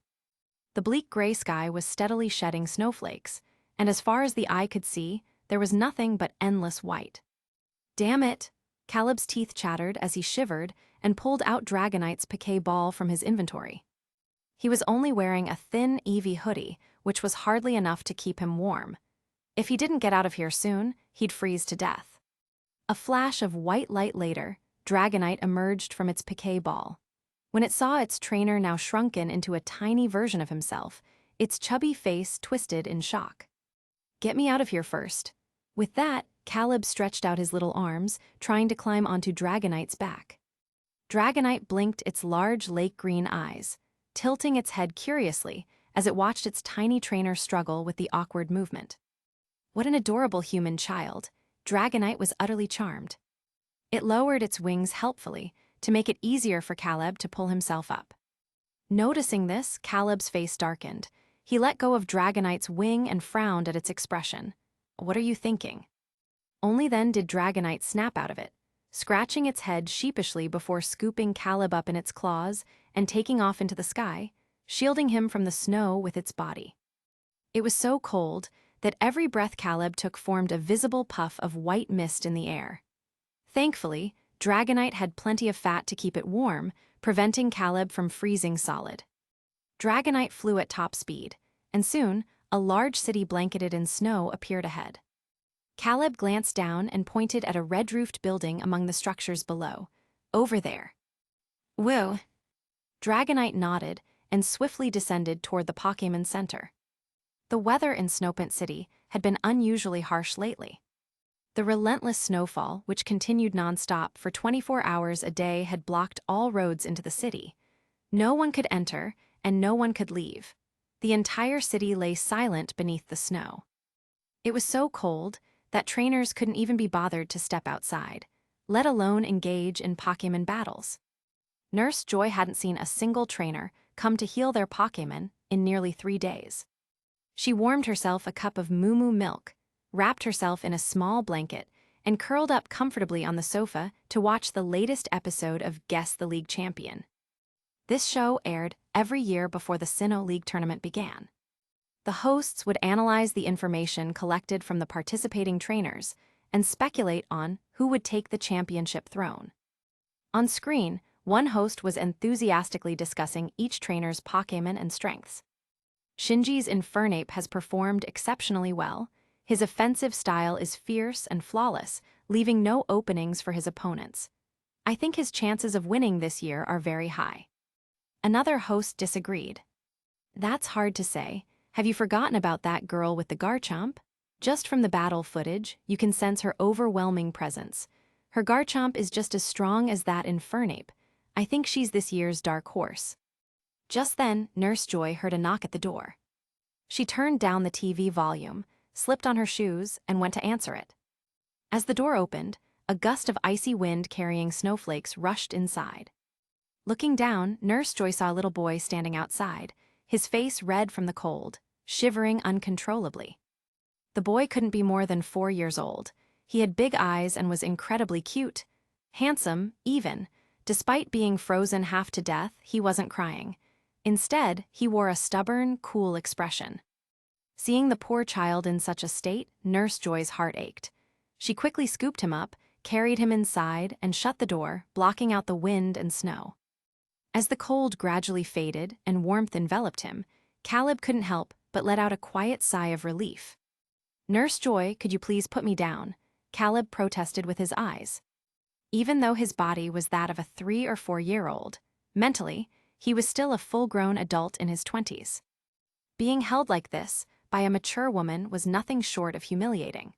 The bleak gray sky was steadily shedding snowflakes, and as far as the eye could see, there was nothing but endless white. Damn it! Caleb's teeth chattered as he shivered and pulled out Dragonite's piquet ball from his inventory. He was only wearing a thin Eevee hoodie, which was hardly enough to keep him warm. If he didn't get out of here soon, he'd freeze to death. A flash of white light later, Dragonite emerged from its piquet ball. When it saw its trainer now shrunken into a tiny version of himself, its chubby face twisted in shock. Get me out of here first. With that, Caleb stretched out his little arms, trying to climb onto Dragonite's back. Dragonite blinked its large lake green eyes, tilting its head curiously as it watched its tiny trainer struggle with the awkward movement. What an adorable human child. Dragonite was utterly charmed. It lowered its wings helpfully to make it easier for Caleb to pull himself up. Noticing this, Caleb's face darkened. He let go of Dragonite's wing and frowned at its expression. What are you thinking? Only then did Dragonite snap out of it, scratching its head sheepishly before scooping Caleb up in its claws and taking off into the sky, shielding him from the snow with its body. It was so cold that every breath Caleb took formed a visible puff of white mist in the air. Thankfully, Dragonite had plenty of fat to keep it warm, preventing Caleb from freezing solid. Dragonite flew at top speed, and soon, a large city blanketed in snow appeared ahead. Caleb glanced down and pointed at a red-roofed building among the structures below. Over there. Woo! Dragonite nodded and swiftly descended toward the Pokémon Center. The weather in Snowpent City had been unusually harsh lately. The relentless snowfall, which continued nonstop for 24 hours a day, had blocked all roads into the city. No one could enter, and no one could leave. The entire city lay silent beneath the snow. It was so cold that trainers couldn't even be bothered to step outside, let alone engage in Pokémon battles. Nurse Joy hadn't seen a single trainer come to heal their Pokémon in nearly 3 days. She warmed herself a cup of moo-moo milk, wrapped herself in a small blanket, and curled up comfortably on the sofa to watch the latest episode of Guess the League Champion. This show aired every year before the Sinnoh League tournament began. The hosts would analyze the information collected from the participating trainers and speculate on who would take the championship throne. On screen, one host was enthusiastically discussing each trainer's Pokémon and strengths. Shinji's Infernape has performed exceptionally well. His offensive style is fierce and flawless, leaving no openings for his opponents. I think his chances of winning this year are very high. Another host disagreed. That's hard to say. Have you forgotten about that girl with the Garchomp? Just from the battle footage, you can sense her overwhelming presence. Her Garchomp is just as strong as that Infernape. I think she's this year's dark horse. Just then, Nurse Joy heard a knock at the door. She turned down the TV volume, slipped on her shoes, and went to answer it. As the door opened, a gust of icy wind carrying snowflakes rushed inside. Looking down, Nurse Joy saw a little boy standing outside, his face red from the cold, shivering uncontrollably. The boy couldn't be more than 4 years old. He had big eyes and was incredibly cute. Handsome, even. Despite being frozen half to death, he wasn't crying. Instead, he wore a stubborn, cool expression. Seeing the poor child in such a state, Nurse Joy's heart ached. She quickly scooped him up, carried him inside, and shut the door, blocking out the wind and snow. As the cold gradually faded and warmth enveloped him, Caleb couldn't help but let out a quiet sigh of relief. "Nurse Joy, could you please put me down?" Caleb protested with his eyes. Even though his body was that of a 3- or 4-year-old, mentally, he was still a full-grown adult in his 20s. Being held like this by a mature woman was nothing short of humiliating.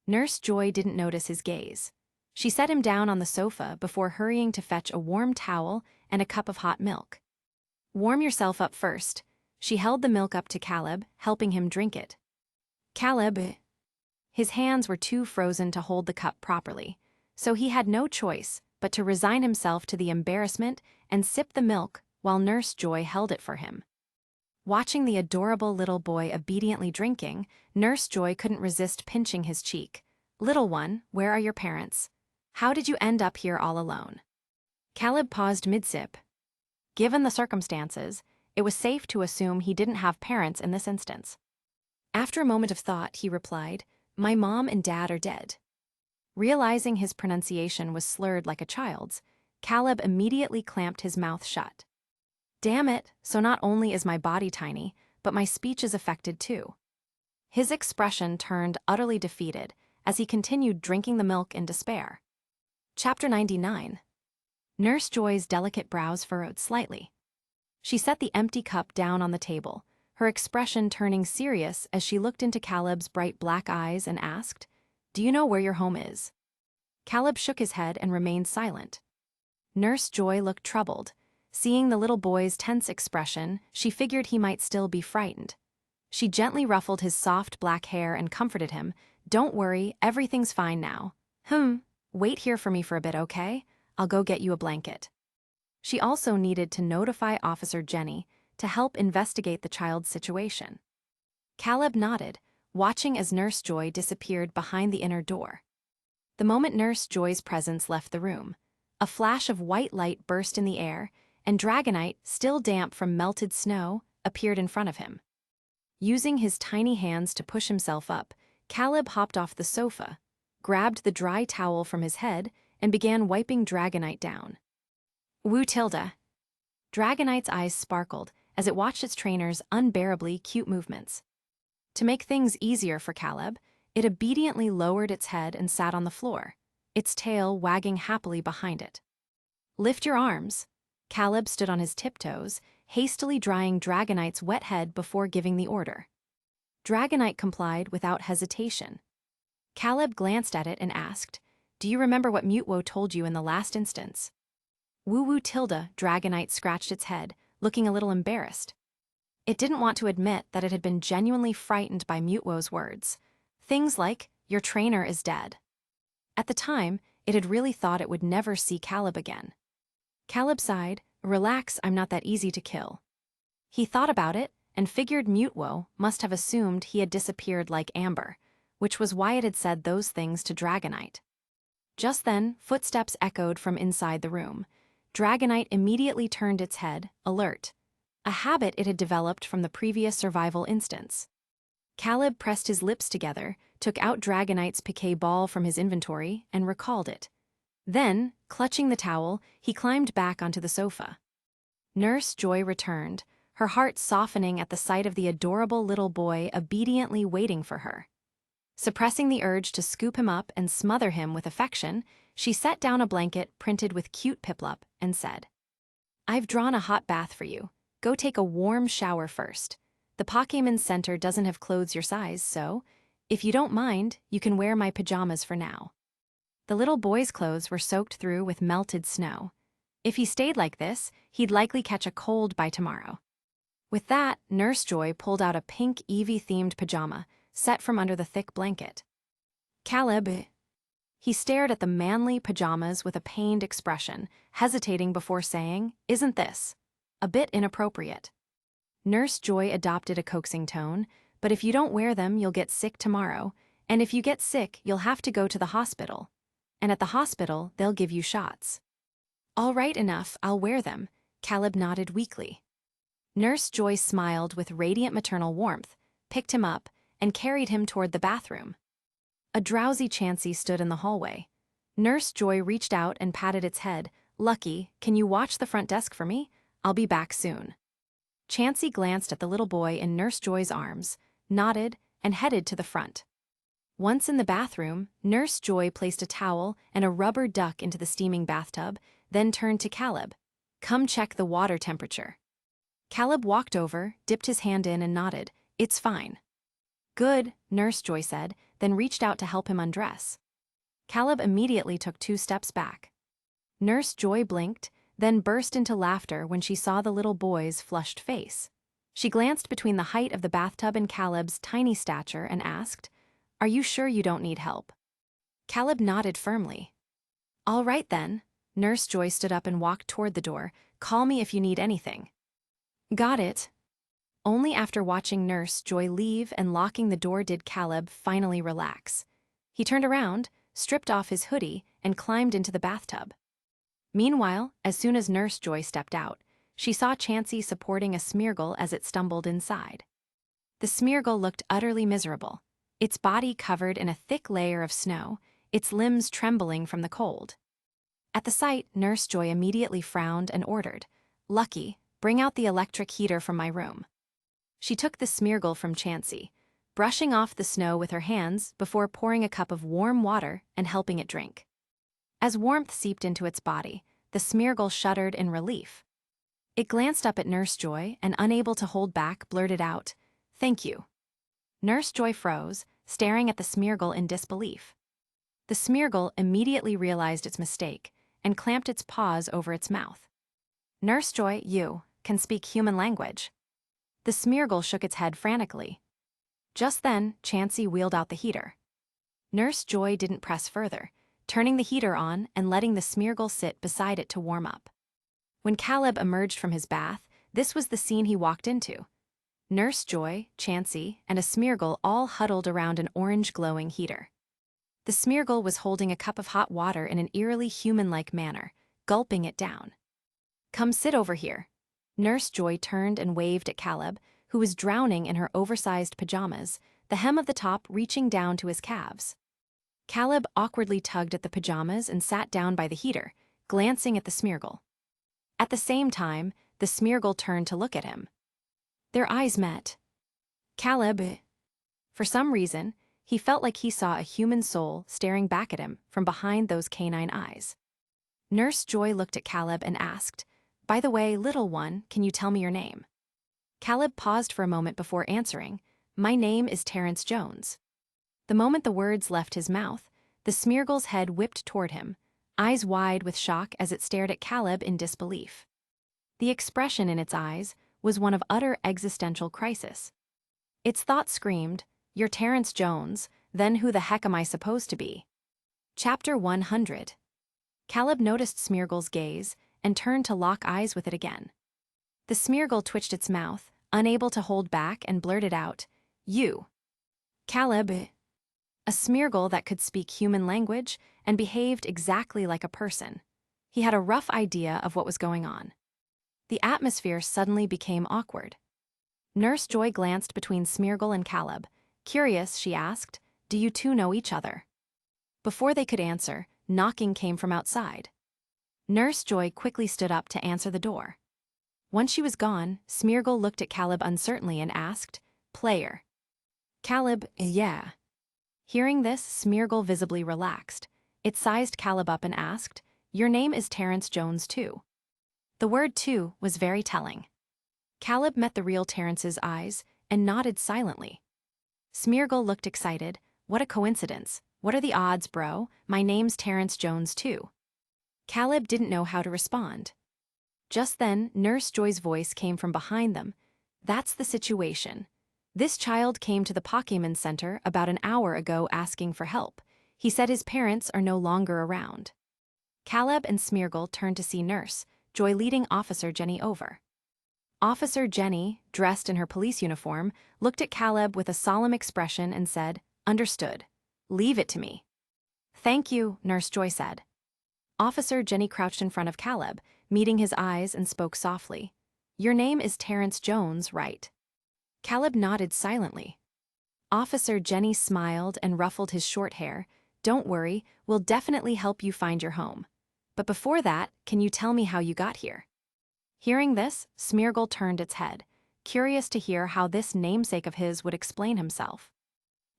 Nurse Joy didn't notice his gaze. She set him down on the sofa before hurrying to fetch a warm towel and a cup of hot milk. "Warm yourself up first." She held the milk up to Caleb, helping him drink it. Caleb. His hands were too frozen to hold the cup properly, so he had no choice but to resign himself to the embarrassment and sip the milk while Nurse Joy held it for him. Watching the adorable little boy obediently drinking, Nurse Joy couldn't resist pinching his cheek. "Little one, where are your parents? How did you end up here all alone?" Caleb paused mid-sip. Given the circumstances, it was safe to assume he didn't have parents in this instance. After a moment of thought, he replied, "My mom and dad are dead." Realizing his pronunciation was slurred like a child's, Caleb immediately clamped his mouth shut. "Damn it, so not only is my body tiny, but my speech is affected too." His expression turned utterly defeated as he continued drinking the milk in despair. Chapter 99. Nurse Joy's delicate brows furrowed slightly. She set the empty cup down on the table, her expression turning serious as she looked into Caleb's bright black eyes and asked, "Do you know where your home is?" Caleb shook his head and remained silent. Nurse Joy looked troubled. Seeing the little boy's tense expression, she figured he might still be frightened. She gently ruffled his soft black hair and comforted him. "Don't worry, everything's fine now. Wait here for me for a bit, okay? I'll go get you a blanket." She also needed to notify Officer Jenny to help investigate the child's situation. Caleb nodded, watching as Nurse Joy disappeared behind the inner door. The moment Nurse Joy's presence left the room, a flash of white light burst in the air, and Dragonite, still damp from melted snow, appeared in front of him. Using his tiny hands to push himself up, Caleb hopped off the sofa, grabbed the dry towel from his head, and began wiping Dragonite down. "Woo Tilda." Dragonite's eyes sparkled as it watched its trainer's unbearably cute movements. To make things easier for Caleb, it obediently lowered its head and sat on the floor, its tail wagging happily behind it. "Lift your arms." Caleb stood on his tiptoes, hastily drying Dragonite's wet head before giving the order. Dragonite complied without hesitation. Caleb glanced at it and asked, "Do you remember what Mutwo told you in the last instance?" "Woo Tilda." Dragonite scratched its head, looking a little embarrassed. It didn't want to admit that it had been genuinely frightened by Mutwo's words. Things like, "Your trainer is dead." At the time, it had really thought it would never see Caleb again. Caleb sighed, "Relax, I'm not that easy to kill." He thought about it and figured Mutwo must have assumed he had disappeared like Amber, which was why it had said those things to Dragonite. Just then, footsteps echoed from inside the room. Dragonite immediately turned its head, alert, a habit it had developed from the previous survival instance. Caleb pressed his lips together, took out Dragonite's piquet ball from his inventory, and recalled it. Then, clutching the towel, he climbed back onto the sofa. Nurse Joy returned, her heart softening at the sight of the adorable little boy obediently waiting for her. Suppressing the urge to scoop him up and smother him with affection, she set down a blanket printed with cute Piplup and said, "I've drawn a hot bath for you. Go take a warm shower first. The Pokémon Center doesn't have clothes your size, so, if you don't mind, you can wear my pajamas for now." The little boy's clothes were soaked through with melted snow. If he stayed like this, he'd likely catch a cold by tomorrow. With that, Nurse Joy pulled out a pink Eevee-themed pajama, set from under the thick blanket. "Caleb." He stared at the manly pajamas with a pained expression, hesitating before saying, "Isn't this a bit inappropriate?" Nurse Joy adopted a coaxing tone, "But if you don't wear them, you'll get sick tomorrow, and if you get sick, you'll have to go to the hospital. And at the hospital, they'll give you shots." "All right, enough, I'll wear them." Caleb nodded weakly. Nurse Joy smiled with radiant maternal warmth, picked him up, and carried him toward the bathroom. A drowsy Chansey stood in the hallway. Nurse Joy reached out and patted its head. "Lucky, can you watch the front desk for me? I'll be back soon." Chansey glanced at the little boy in Nurse Joy's arms, nodded, and headed to the front. Once in the bathroom, Nurse Joy placed a towel and a rubber duck into the steaming bathtub, then turned to Caleb. "Come check the water temperature." Caleb walked over, dipped his hand in, and nodded. "It's fine." "Good," Nurse Joy said, then reached out to help him undress. Caleb immediately took 2 steps back. Nurse Joy blinked, then burst into laughter when she saw the little boy's flushed face. She glanced between the height of the bathtub and Caleb's tiny stature and asked, "Are you sure you don't need help?" Caleb nodded firmly. "All right then." Nurse Joy stood up and walked toward the door. Call me if you need anything. Got it. Only after watching Nurse Joy leave and locking the door did Caleb finally relax. He turned around, stripped off his hoodie, and climbed into the bathtub. Meanwhile, as soon as Nurse Joy stepped out, she saw Chansey supporting a Smeargle as it stumbled inside. The Smeargle looked utterly miserable, its body covered in a thick layer of snow, its limbs trembling from the cold. At the sight, Nurse Joy immediately frowned and ordered, "Lucky, bring out the electric heater from my room." She took the Smeargle from Chansey, brushing off the snow with her hands before pouring a cup of warm water and helping it drink. As warmth seeped into its body, the Smeargle shuddered in relief. It glanced up at Nurse Joy and, unable to hold back, blurted out, "Thank you." Nurse Joy froze, staring at the Smeargle in disbelief. The Smeargle immediately realized its mistake and clamped its paws over its mouth. "Nurse Joy, you can speak human language." The Smeargle shook its head frantically. Just then, Chansey wheeled out the heater. Nurse Joy didn't press further, turning the heater on and letting the Smeargle sit beside it to warm up. When Caleb emerged from his bath, this was the scene he walked into. Nurse Joy, Chansey, and a Smeargle all huddled around an orange glowing heater. The Smeargle was holding a cup of hot water in an eerily human-like manner, gulping it down. "Come sit over here." Nurse Joy turned and waved at Caleb, who was drowning in her oversized pajamas, the hem of the top reaching down to his calves. Caleb awkwardly tugged at the pajamas and sat down by the heater, glancing at the Smeargle. At the same time, the Smeargle turned to look at him. Their eyes met. Caleb, for some reason, he felt like he saw a human soul staring back at him from behind those canine eyes. Nurse Joy looked at Caleb and asked, "By the way, little one, can you tell me your name?" Caleb paused for a moment before answering, "My name is Terrence Jones." The moment the words left his mouth, the Smeargle's head whipped toward him, eyes wide with shock as it stared at Caleb in disbelief. The expression in its eyes was one of utter existential crisis. Its thought screamed, "You're Terrence Jones, then who the heck am I supposed to be?" Chapter 100. Caleb noticed Smeargle's gaze and turned to lock eyes with it again. The Smeargle twitched its mouth, unable to hold back, and blurted out, "You." Caleb, a Smeargle that could speak human language and behaved exactly like a person. He had a rough idea of what was going on. The atmosphere suddenly became awkward. Nurse Joy glanced between Smeargle and Caleb. Curious, she asked, "Do you two know each other?" Before they could answer, knocking came from outside. Nurse Joy quickly stood up to answer the door. Once she was gone, Smeargle looked at Caleb uncertainly and asked, "Player?" Caleb, "Yeah." Hearing this, Smeargle visibly relaxed. It sized Caleb up and asked, "Your name is Terrence Jones too?" The word "too" was very telling. Caleb met the real Terrence's eyes and nodded silently. Smeargle looked excited. "What a coincidence. What are the odds, bro? My name's Terrence Jones too." Caleb didn't know how to respond. Just then, Nurse Joy's voice came from behind them. "That's the situation. This child came to the Pokémon Center about an hour ago asking for help. He said his parents are no longer around." Caleb and Smeargle turned to see Nurse Joy leading Officer Jenny over. Officer Jenny, dressed in her police uniform, looked at Caleb with a solemn expression and said, "Understood. Leave it to me." "Thank you," Nurse Joy said. Officer Jenny crouched in front of Caleb, meeting his eyes, and spoke softly. "Your name is Terrence Jones, right?" Caleb nodded silently. Officer Jenny smiled and ruffled his short hair. "Don't worry, we'll definitely help you find your home. But before that, can you tell me how you got here?" Hearing this, Smeargle turned its head, curious to hear how this namesake of his would explain himself.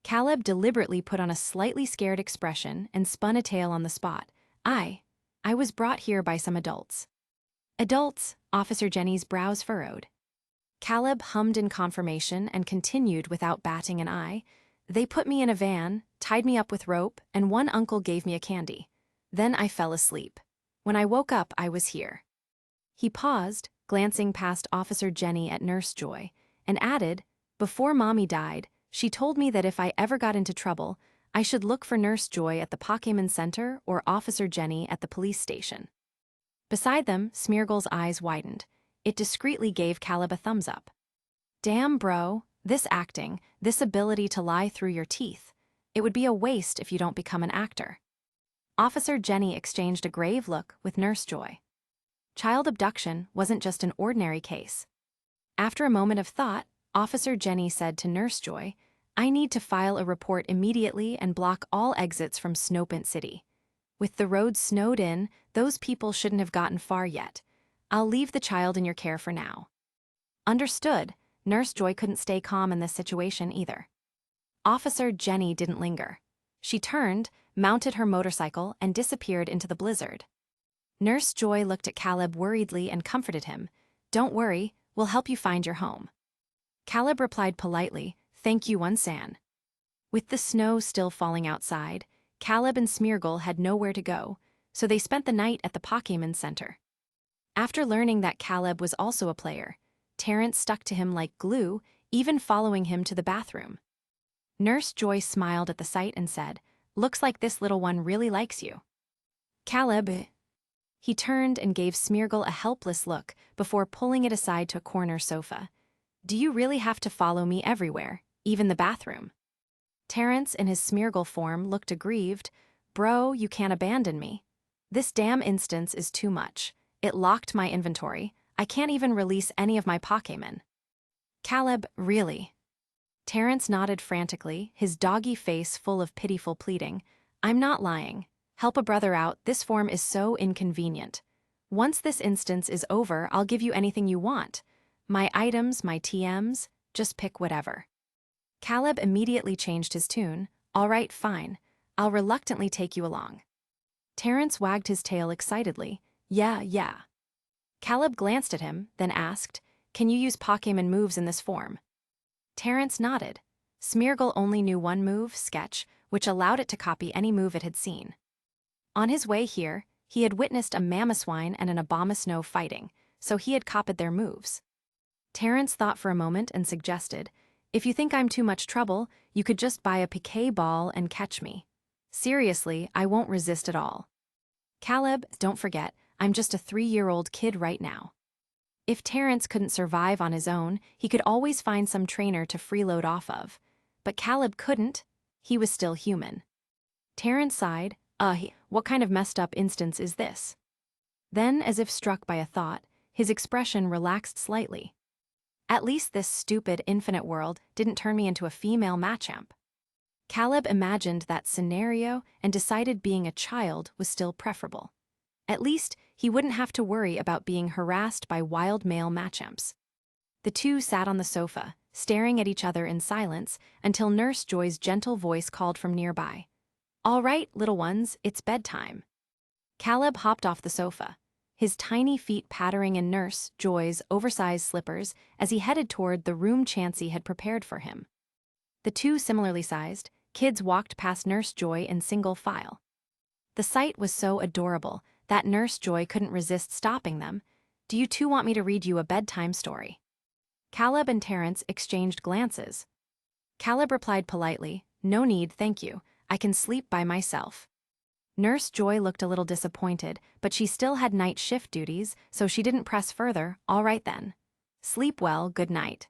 Caleb deliberately put on a slightly scared expression and spun a tail on the spot. I was brought here by some adults." "Adults?" Officer Jenny's brows furrowed. Caleb hummed in confirmation and continued without batting an eye. "They put me in a van, tied me up with rope, and one uncle gave me a candy. Then I fell asleep. When I woke up, I was here." He paused, glancing past Officer Jenny at Nurse Joy, and added, "Before Mommy died, she told me that if I ever got into trouble, I should look for Nurse Joy at the Pokémon Center or Officer Jenny at the police station." Beside them, Smeargle's eyes widened. It discreetly gave Caleb a thumbs up. Damn, bro, this acting, this ability to lie through your teeth. It would be a waste if you don't become an actor. Officer Jenny exchanged a grave look with Nurse Joy. Child abduction wasn't just an ordinary case. After a moment of thought, Officer Jenny said to Nurse Joy, I need to file a report immediately and block all exits from Snowpint City. With the roads snowed in, those people shouldn't have gotten far yet. I'll leave the child in your care for now. Understood. Nurse Joy couldn't stay calm in this situation either. Officer Jenny didn't linger. She turned, mounted her motorcycle, and disappeared into the blizzard. Nurse Joy looked at Caleb worriedly and comforted him. Don't worry, we'll help you find your home. Caleb replied politely, Thank you, Unsan. With the snow still falling outside, Caleb and Smeargle had nowhere to go, so they spent the night at the Pokémon Center. After learning that Caleb was also a player, Terrence stuck to him like glue, even following him to the bathroom. Nurse Joy smiled at the sight and said, Looks like this little one really likes you. Caleb. He turned and gave Smeargle a helpless look before pulling it aside to a corner sofa. Do you really have to follow me everywhere, even the bathroom? Terrence, in his Smeargle form, looked aggrieved. Bro, you can't abandon me. This damn instance is too much. It locked my inventory. I can't even release any of my Pokémon. Caleb, really? Terrence nodded frantically, his doggy face full of pitiful pleading. I'm not lying. Help a brother out, this form is so inconvenient. Once this instance is over, I'll give you anything you want. My items, my TMs, just pick whatever. Caleb immediately changed his tune. All right, fine. I'll reluctantly take you along. Terrence wagged his tail excitedly. Yeah. Caleb glanced at him, then asked, Can you use Pokémon moves in this form? Terrence nodded. Smeargle only knew one move, Sketch, which allowed it to copy any move it had seen. On his way here, he had witnessed a Mamoswine and an Abomasnow fighting, so he had copied their moves. Terrence thought for a moment and suggested, If you think I'm too much trouble, you could just buy a piquet ball and catch me. Seriously, I won't resist at all. Caleb, don't forget, I'm just a 3-year-old kid right now. If Terrence couldn't survive on his own, he could always find some trainer to freeload off of. But Caleb couldn't. He was still human. Terrence sighed. What kind of messed up instance is this? Then, as if struck by a thought, his expression relaxed slightly. At least this stupid infinite world didn't turn me into a female Machamp. Caleb imagined that scenario and decided being a child was still preferable. At least, he wouldn't have to worry about being harassed by wild male Machamps. The two sat on the sofa, staring at each other in silence until Nurse Joy's gentle voice called from nearby. All right, little ones, it's bedtime. Caleb hopped off the sofa, his tiny feet pattering in Nurse Joy's oversized slippers as he headed toward the room Chansey had prepared for him. The two similarly sized kids walked past Nurse Joy in single file. The sight was so adorable that Nurse Joy couldn't resist stopping them. Do you two want me to read you a bedtime story? Caleb and Terrence exchanged glances. Caleb replied politely, No need, thank you. I can sleep by myself. Nurse Joy looked a little disappointed, but she still had night shift duties, so she didn't press further. All right then. Sleep well, good night.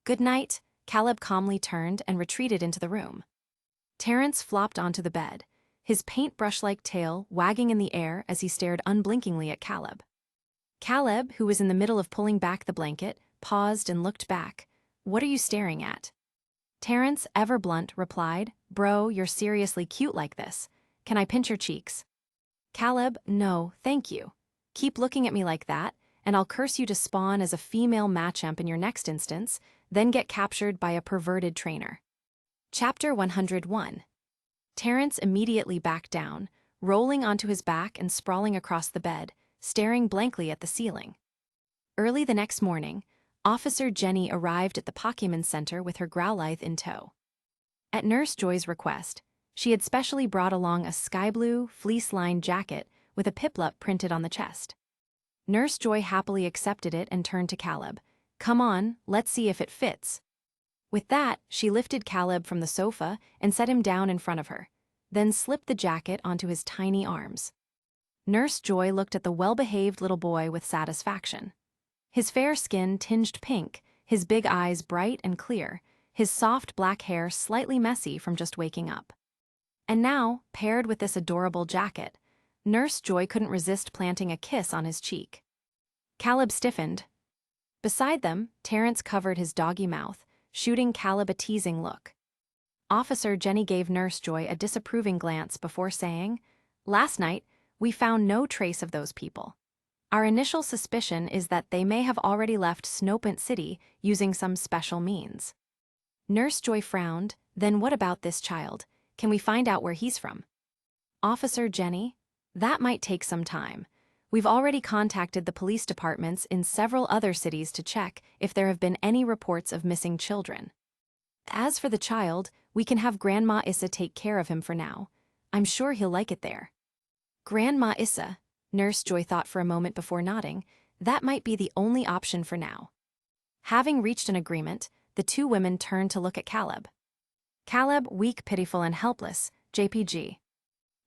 Good night. Caleb calmly turned and retreated into the room. Terrence flopped onto the bed, his paintbrush-like tail wagging in the air as he stared unblinkingly at Caleb. Caleb, who was in the middle of pulling back the blanket, paused and looked back. What are you staring at? Terrence, ever blunt, replied, Bro, you're seriously cute like this. Can I pinch your cheeks? Caleb, no, thank you. Keep looking at me like that, and I'll curse you to spawn as a female Machamp in your next instance, then get captured by a perverted trainer. Chapter 101. Terrence immediately backed down, rolling onto his back and sprawling across the bed, staring blankly at the ceiling. Early the next morning, Officer Jenny arrived at the Pokémon Center with her Growlithe in tow. At Nurse Joy's request, she had specially brought along a sky-blue, fleece-lined jacket with a Piplup printed on the chest. Nurse Joy happily accepted it and turned to Caleb. Come on, let's see if it fits. With that, she lifted Caleb from the sofa and set him down in front of her, then slipped the jacket onto his tiny arms. Nurse Joy looked at the well-behaved little boy with satisfaction. His fair skin tinged pink, his big eyes bright and clear, his soft black hair slightly messy from just waking up. And now, paired with this adorable jacket, Nurse Joy couldn't resist planting a kiss on his cheek. Caleb stiffened. Beside them, Terrence covered his doggy mouth, shooting Caleb a teasing look. Officer Jenny gave Nurse Joy a disapproving glance before saying, "Last night, we found no trace of those people. Our initial suspicion is that they may have already left Snopant City using some special means." Nurse Joy frowned. "Then what about this child? Can we find out where he's from?" "Officer Jenny, that might take some time. We've already contacted the police departments in several other cities to check if there have been any reports of missing children. As for the child, we can have Grandma Issa take care of him for now. I'm sure he'll like it there." Grandma Issa, Nurse Joy thought for a moment before nodding. That might be the only option for now. Having reached an agreement, the two women turned to look at Caleb. Caleb, weak, pitiful, and helpless, JPG.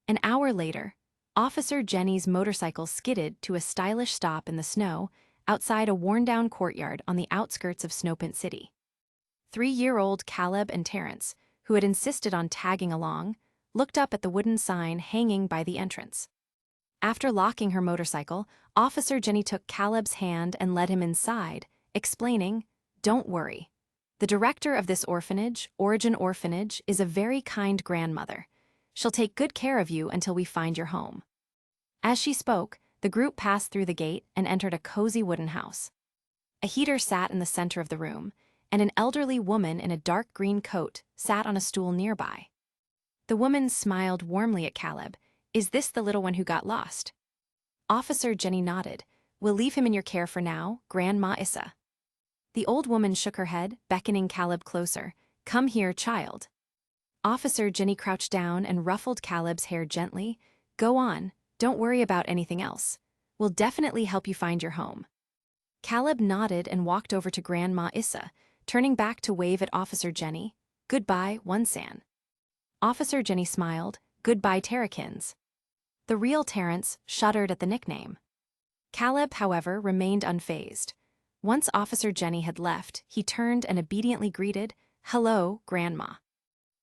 An hour later, Officer Jenny's motorcycle skidded to a stylish stop in the snow outside a worn-down courtyard on the outskirts of Snopant City. 3-year-old Caleb and Terrence, who had insisted on tagging along, looked up at the wooden sign hanging by the entrance. After locking her motorcycle, Officer Jenny took Caleb's hand and led him inside, explaining, "Don't worry. The director of this orphanage, Origin Orphanage, is a very kind grandmother. She'll take good care of you until we find your home." As she spoke, the group passed through the gate and entered a cozy wooden house. A heater sat in the center of the room, and an elderly woman in a dark green coat sat on a stool nearby. The woman smiled warmly at Caleb. "Is this the little one who got lost?" Officer Jenny nodded. "We'll leave him in your care for now, Grandma Issa." The old woman shook her head, beckoning Caleb closer. "Come here, child." Officer Jenny crouched down and ruffled Caleb's hair gently. "Go on, don't worry about anything else. We'll definitely help you find your home." Caleb nodded and walked over to Grandma Issa, turning back to wave at Officer Jenny. "Goodbye, One-san." Officer Jenny smiled. "Goodbye, Terrakins." The real Terrence shuddered at the nickname. Caleb, however, remained unfazed. Once Officer Jenny had left, he turned and obediently greeted, "Hello, Grandma."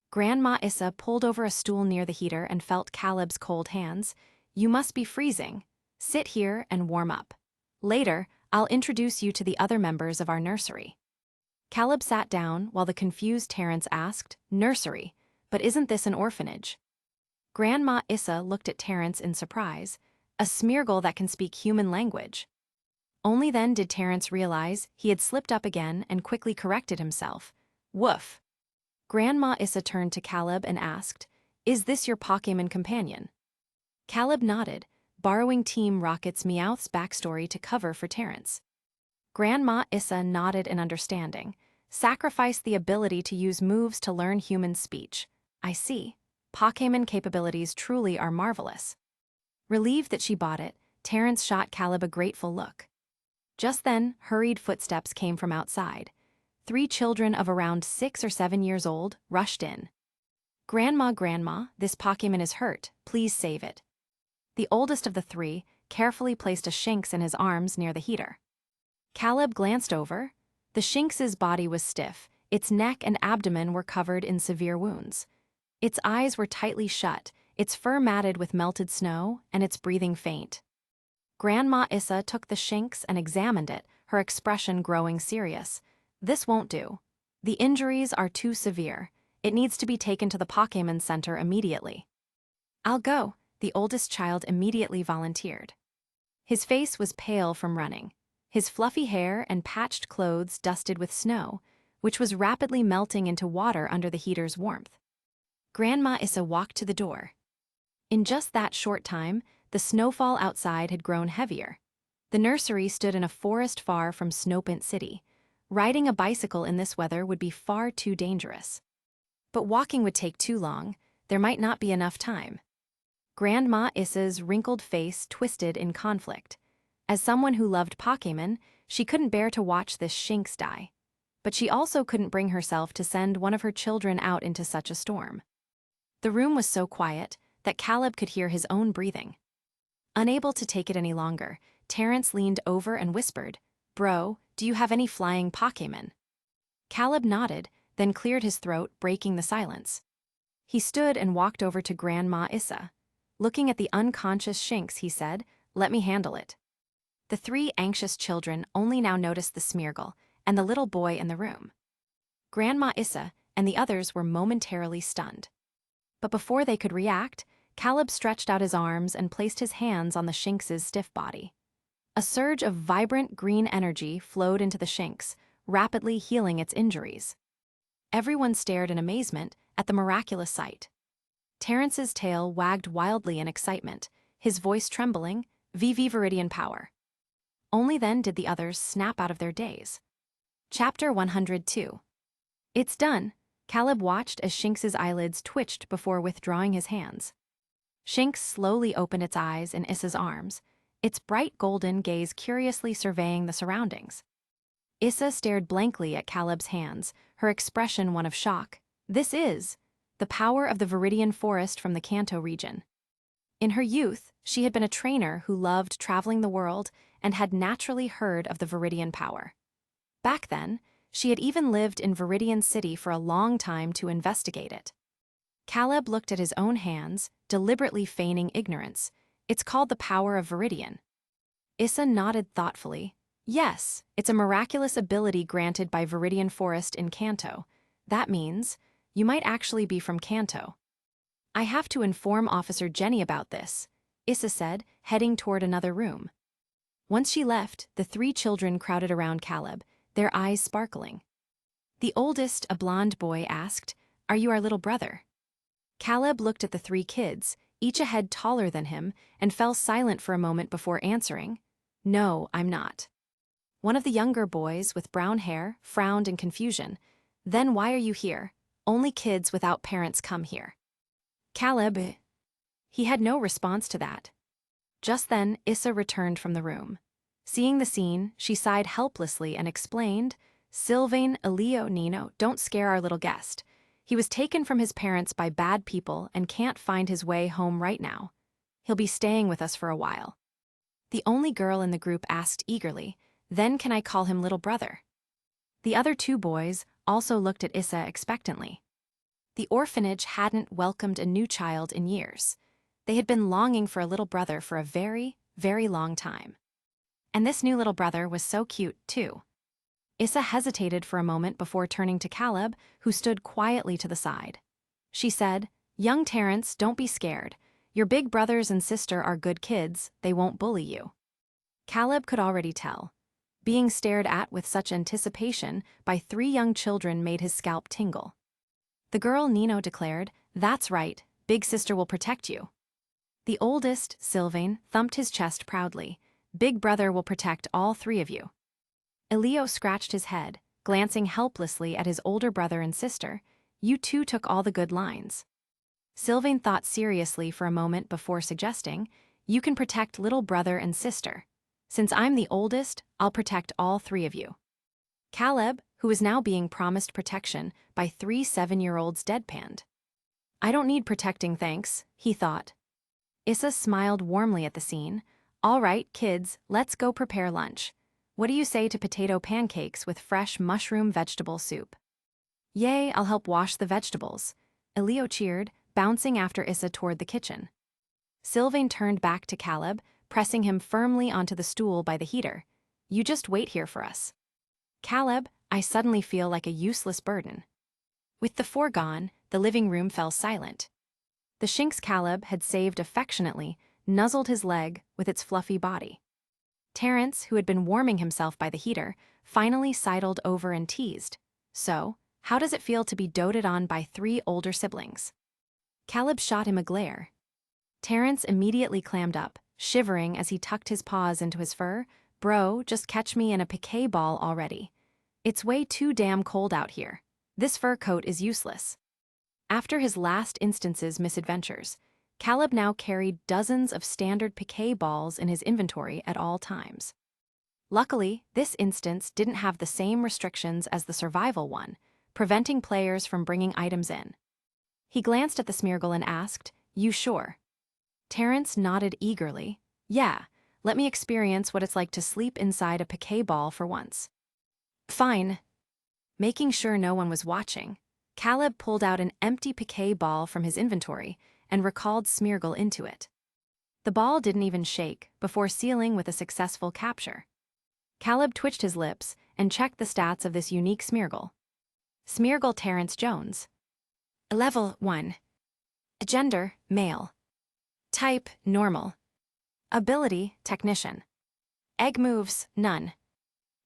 Grandma Issa pulled over a stool near the heater and felt Caleb's cold hands. "You must be freezing. Sit here and warm up. Later, I'll introduce you to the other members of our nursery." Caleb sat down while the confused Terrence asked, "Nursery? But isn't this an orphanage?" Grandma Issa looked at Terrence in surprise. "A Smeargle that can speak human language." Only then did Terrence realize he had slipped up again and quickly corrected himself. "Woof." Grandma Issa turned to Caleb and asked, "Is this your Pokémon companion?" Caleb nodded, borrowing Team Rocket's Meowth's backstory to cover for Terrence. Grandma Issa nodded in understanding, "Sacrificed the ability to use moves to learn human speech. I see. Pokémon capabilities truly are marvelous." Relieved that she bought it, Terrence shot Caleb a grateful look. Just then, hurried footsteps came from outside. 3 children of around 6 or 7 years old rushed in. Grandma, this Pokémon is hurt. Please save it." The oldest of the 3 carefully placed a Shinx in his arms near the heater. Caleb glanced over. The Shinx's body was stiff, its neck and abdomen were covered in severe wounds. Its eyes were tightly shut, its fur matted with melted snow, and its breathing faint. Grandma Issa took the Shinx and examined it, her expression growing serious. "This won't do. The injuries are too severe. It needs to be taken to the Pokémon Center immediately." "I'll go," the oldest child immediately volunteered. His face was pale from running, his fluffy hair and patched clothes dusted with snow, which was rapidly melting into water under the heater's warmth. Grandma Issa walked to the door. In just that short time, the snowfall outside had grown heavier. The nursery stood in a forest far from Snopant City. Riding a bicycle in this weather would be far too dangerous. But walking would take too long. There might not be enough time. Grandma Issa's wrinkled face twisted in conflict. As someone who loved Pokémon, she couldn't bear to watch this Shinx die. But she also couldn't bring herself to send one of her children out into such a storm. The room was so quiet that Caleb could hear his own breathing. Unable to take it any longer, Terrence leaned over and whispered, "Bro, do you have any flying Pokémon?" Caleb nodded, then cleared his throat, breaking the silence. He stood and walked over to Grandma Issa. Looking at the unconscious Shinx, he said, "Let me handle it." The three anxious children only now noticed the Smeargle and the little boy in the room. Grandma Issa and the others were momentarily stunned. But before they could react, Caleb stretched out his arms and placed his hands on the Shinx's stiff body. A surge of vibrant green energy flowed into the Shinx, rapidly healing its injuries. Everyone stared in amazement at the miraculous sight. Terrence's tail wagged wildly in excitement, his voice trembling, Viridian Power. Only then did the others snap out of their daze. Chapter 102. It's done. Caleb watched as Shinx's eyelids twitched before withdrawing his hands. Shinx slowly opened its eyes in Issa's arms, its bright golden gaze curiously surveying the surroundings. Issa stared blankly at Caleb's hands, her expression one of shock. This is the power of the Viridian forest from the Kanto region. In her youth, she had been a trainer who loved traveling the world and had naturally heard of the Viridian Power. Back then, she had even lived in Viridian City for a long time to investigate it. Caleb looked at his own hands, deliberately feigning ignorance. It's called the power of Viridian. Issa nodded thoughtfully. Yes, it's a miraculous ability granted by Viridian Forest in Kanto. That means you might actually be from Kanto. I have to inform Officer Jenny about this, Issa said, heading toward another room. Once she left, the three children crowded around Caleb, their eyes sparkling. The oldest, a blonde boy, asked, "Are you our little brother?" Caleb looked at the three kids, each a head taller than him, and fell silent for a moment before answering, "No, I'm not." One of the younger boys, with brown hair, frowned in confusion. "Then why are you here? Only kids without parents come here." Caleb. He had no response to that. Just then, Issa returned from the room. Seeing the scene, she sighed helplessly and explained, "Sylvain, Elio, Nino, don't scare our little guest. He was taken from his parents by bad people and can't find his way home right now. He'll be staying with us for a while." The only girl in the group asked eagerly, "Then can I call him little brother?" The other two boys also looked at Issa expectantly. The orphanage hadn't welcomed a new child in years. They had been longing for a little brother for a very, very long time. And this new little brother was so cute, too. Issa hesitated for a moment before turning to Caleb, who stood quietly to the side. She said, "Young Terrence, don't be scared. Your big brothers and sister are good kids, they won't bully you." Caleb could already tell. Being stared at with such anticipation by three young children made his scalp tingle. The girl Nino declared, "That's right, big sister will protect you." The oldest, Sylvain, thumped his chest proudly. "Big brother will protect all three of you." Elio scratched his head, glancing helplessly at his older brother and sister. "You two took all the good lines." Sylvain thought seriously for a moment before suggesting, "You can protect little brother and sister. Since I'm the oldest, I'll protect all three of you." Caleb, who was now being promised protection by three 7-year-olds, deadpanned. "I don't need protecting, thanks," he thought. Issa smiled warmly at the scene. "All right, kids, let's go prepare lunch. What do you say to potato pancakes with fresh mushroom vegetable soup?" "Yay, I'll help wash the vegetables," Elio cheered, bouncing after Issa toward the kitchen. Sylvain turned back to Caleb, pressing him firmly onto the stool by the heater. "You just wait here for us." "Caleb, I suddenly feel like a useless burden." With the four gone, the living room fell silent. The Shinx Caleb had saved affectionately nuzzled his leg with its fluffy body. Terrence, who had been warming himself by the heater, finally sidled over and teased, "So, how does it feel to be doted on by three older siblings?" Caleb shot him a glare. Terrence immediately clammed up, shivering as he tucked his paws into his fur. "Bro, just catch me in a piquet ball already. It's way too damn cold out here. This fur coat is useless." After his last instance's misadventures, Caleb now carried dozens of standard piquet balls in his inventory at all times. Luckily, this instance didn't have the same restrictions as the survival one, preventing players from bringing items in. He glanced at the Smeargle and asked, "You sure?" Terrence nodded eagerly. Yeah, let me experience what it's like to sleep inside a Pokéball for once. Fine. Making sure no one was watching, Caleb pulled out an empty Pokéball from his inventory and recalled Smeargle into it. The ball didn't even shake before sealing with a successful capture. Caleb twitched his lips and checked the stats of this unique Smeargle. Smeargle Terrence Jones. Level 1. Gender, male. Type, normal. Ability, technician. Egg moves, none.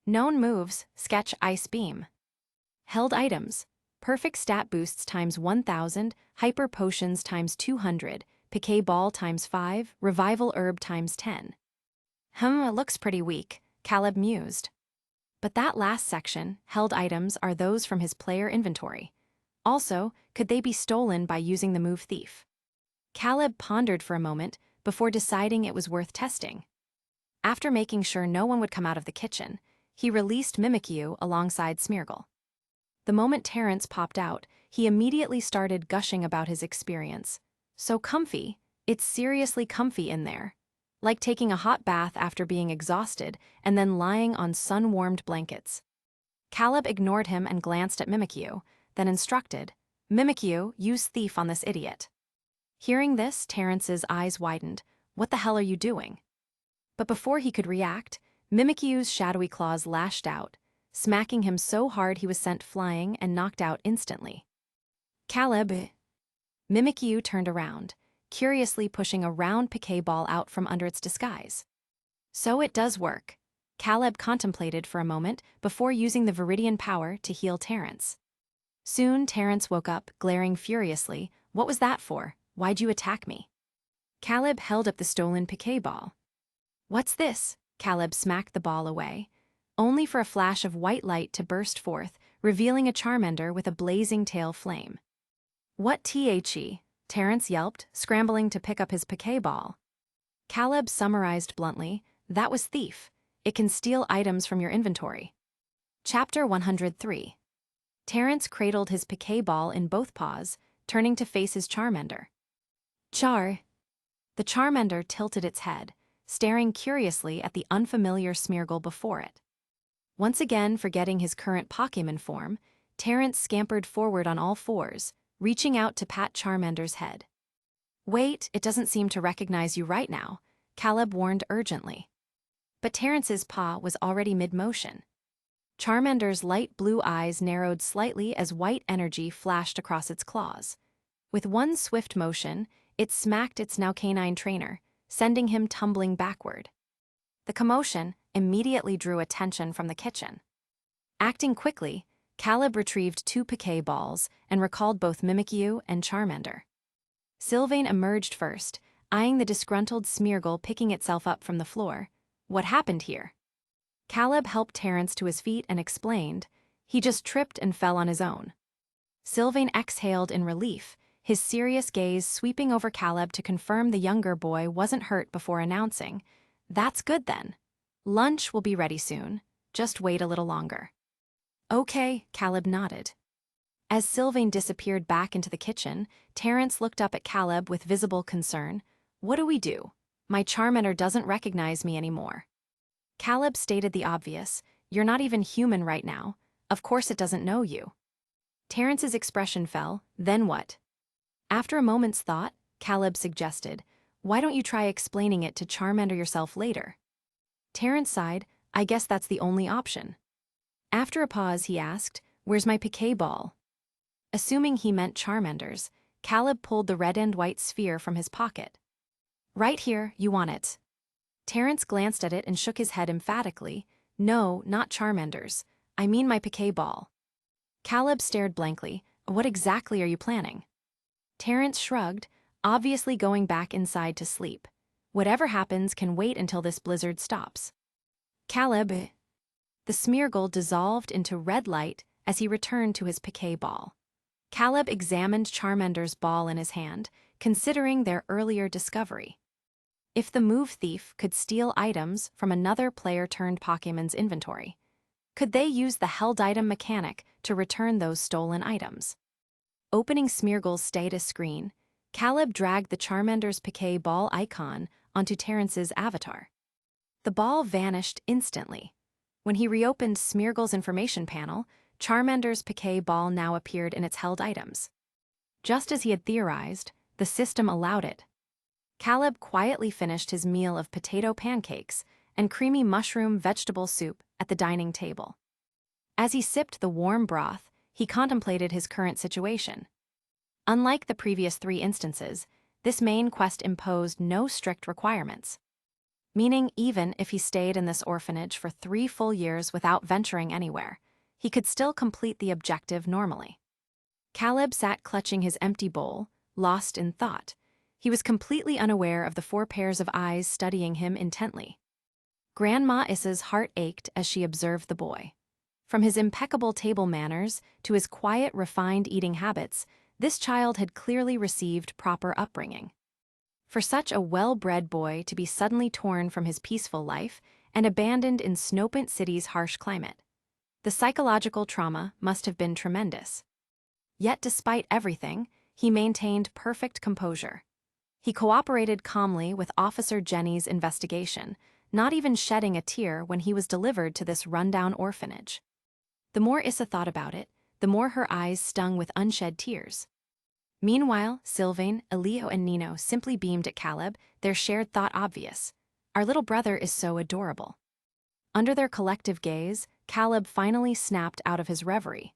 Known moves, sketch ice beam. Held items, perfect stat boosts times 1000, hyper potions times 200, Pokéball times 5, revival herb times 10. It looks pretty weak, Caleb mused. But that last section, held items, are those from his player inventory. Also, could they be stolen by using the move Thief? Caleb pondered for a moment before deciding it was worth testing. After making sure no one would come out of the kitchen, he released Mimikyu alongside Smeargle. The moment Terrence popped out, he immediately started gushing about his experience. So comfy, it's seriously comfy in there. Like taking a hot bath after being exhausted and then lying on sun-warmed blankets. Caleb ignored him and glanced at Mimikyu, then instructed, Mimikyu, use Thief on this idiot. Hearing this, Terrence's eyes widened. What the hell are you doing? But before he could react, Mimikyu's shadowy claws lashed out, smacking him so hard he was sent flying and knocked out instantly. Caleb. Mimikyu turned around, curiously pushing a round Pokéball out from under its disguise. So it does work. Caleb contemplated for a moment before using the Viridian Power to heal Terrence. Soon Terrence woke up, glaring furiously. What was that for? Why'd you attack me? Caleb held up the stolen Pokéball. What's this? Caleb smacked the ball away, only for a flash of white light to burst forth, revealing a Charmander with a blazing tail flame. What the? Terrence yelped, scrambling to pick up his Pokéball. Caleb summarized bluntly, that was Thief. It can steal items from your inventory. Chapter 103. Terrence cradled his Pokéball in both paws, turning to face his Charmander. Char. The Charmander tilted its head, staring curiously at the unfamiliar Smeargle before it. Once again forgetting his current Pokémon form, Terrence scampered forward on all fours, reaching out to pat Charmander's head. Wait, it doesn't seem to recognize you right now, Caleb warned urgently. But Terrence's paw was already mid-motion. Charmander's light blue eyes narrowed slightly as white energy flashed across its claws. With one swift motion, it smacked its now canine trainer, sending him tumbling backward. The commotion immediately drew attention from the kitchen. Acting quickly, Caleb retrieved 2 Pokéballs and recalled both Mimikyu and Charmander. Sylvain emerged first, eyeing the disgruntled Smeargle picking itself up from the floor. What happened here? Caleb helped Terrence to his feet and explained, he just tripped and fell on his own. Sylvain exhaled in relief, his serious gaze sweeping over Caleb to confirm the younger boy wasn't hurt before announcing, that's good then. Lunch will be ready soon, just wait a little longer. Okay, Caleb nodded. As Sylvain disappeared back into the kitchen, Terrence looked up at Caleb with visible concern. What do we do? My Charmander doesn't recognize me anymore. Caleb stated the obvious, you're not even human right now, of course it doesn't know you. Terrence's expression fell, then what? After a moment's thought, Caleb suggested, why don't you try explaining it to Charmander yourself later? Terrence sighed, I guess that's the only option. After a pause, he asked, where's my Pokéball? Assuming he meant Charmander's, Caleb pulled the red and white sphere from his pocket. Right here, you want it. Terrence glanced at it and shook his head emphatically. No, not Charmander's. I mean my Pokéball. Caleb stared blankly. What exactly are you planning? Terrence shrugged, obviously going back inside to sleep. Whatever happens can wait until this blizzard stops. Caleb. The Smeargle dissolved into red light as he returned to his Pokéball. Caleb examined Charmander's ball in his hand, considering their earlier discovery. If the move Thief could steal items from another player-turned Pokémon's inventory, could they use the held item mechanic to return those stolen items? Opening Smeargle's status screen, Caleb dragged the Charmander's Pokéball icon onto Terrence's avatar. The ball vanished instantly. When he reopened Smeargle's information panel, Charmander's Piquet ball now appeared in its held items. Just as he had theorized, the system allowed it. Caleb quietly finished his meal of potato pancakes and creamy mushroom vegetable soup at the dining table. As he sipped the warm broth, he contemplated his current situation. Unlike the previous 3 instances, this main quest imposed no strict requirements, meaning even if he stayed in this orphanage for 3 full years without venturing anywhere, he could still complete the objective normally. Caleb sat clutching his empty bowl, lost in thought. He was completely unaware of the 4 pairs of eyes studying him intently. Grandma Issa's heart ached as she observed the boy. From his impeccable table manners to his quiet, refined eating habits, this child had clearly received proper upbringing. For such a well-bred boy to be suddenly torn from his peaceful life and abandoned in Snowpint City's harsh climate, the psychological trauma must have been tremendous. Yet despite everything, he maintained perfect composure. He cooperated calmly with Officer Jenny's investigation, not even shedding a tear when he was delivered to this rundown orphanage. The more Issa thought about it, the more her eyes stung with unshed tears. Meanwhile, Sylvain, Elio and Nino simply beamed at Caleb, their shared thought obvious. Our little brother is so adorable. Under their collective gaze, Caleb finally snapped out of his reverie.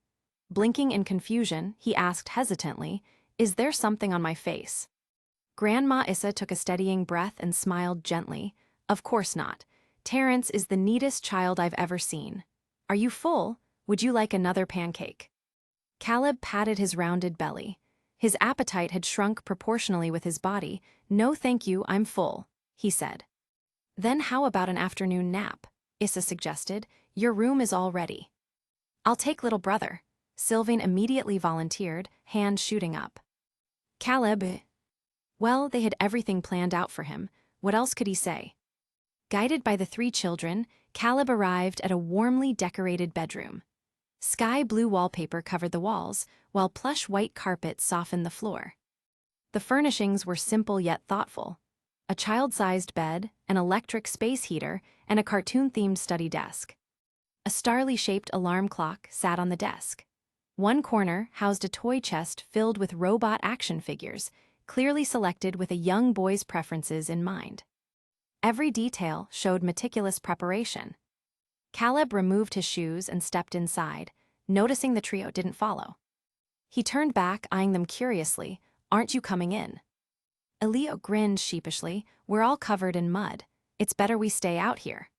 Blinking in confusion, he asked hesitantly, "Is there something on my face?" Grandma Issa took a steadying breath and smiled gently. "Of course not. Terrence is the neatest child I've ever seen. Are you full? Would you like another pancake?" Caleb patted his rounded belly. His appetite had shrunk proportionally with his body. "No thank you, I'm full," he said. "Then how about an afternoon nap?" Issa suggested. "Your room is all ready." "I'll take little brother," Sylvain immediately volunteered, hand shooting up. Caleb, well, they had everything planned out for him. What else could he say? Guided by the 3 children, Caleb arrived at a warmly decorated bedroom. Sky blue wallpaper covered the walls, while plush white carpet softened the floor. The furnishings were simple yet thoughtful. A child-sized bed, an electric space heater, and a cartoon-themed study desk. A starly-shaped alarm clock sat on the desk. One corner housed a toy chest filled with robot action figures, clearly selected with a young boy's preferences in mind. Every detail showed meticulous preparation. Caleb removed his shoes and stepped inside, noticing the trio didn't follow. He turned back, eyeing them curiously. "Aren't you coming in?" Elio grinned sheepishly. "We're all covered in mud. It's better we stay out here."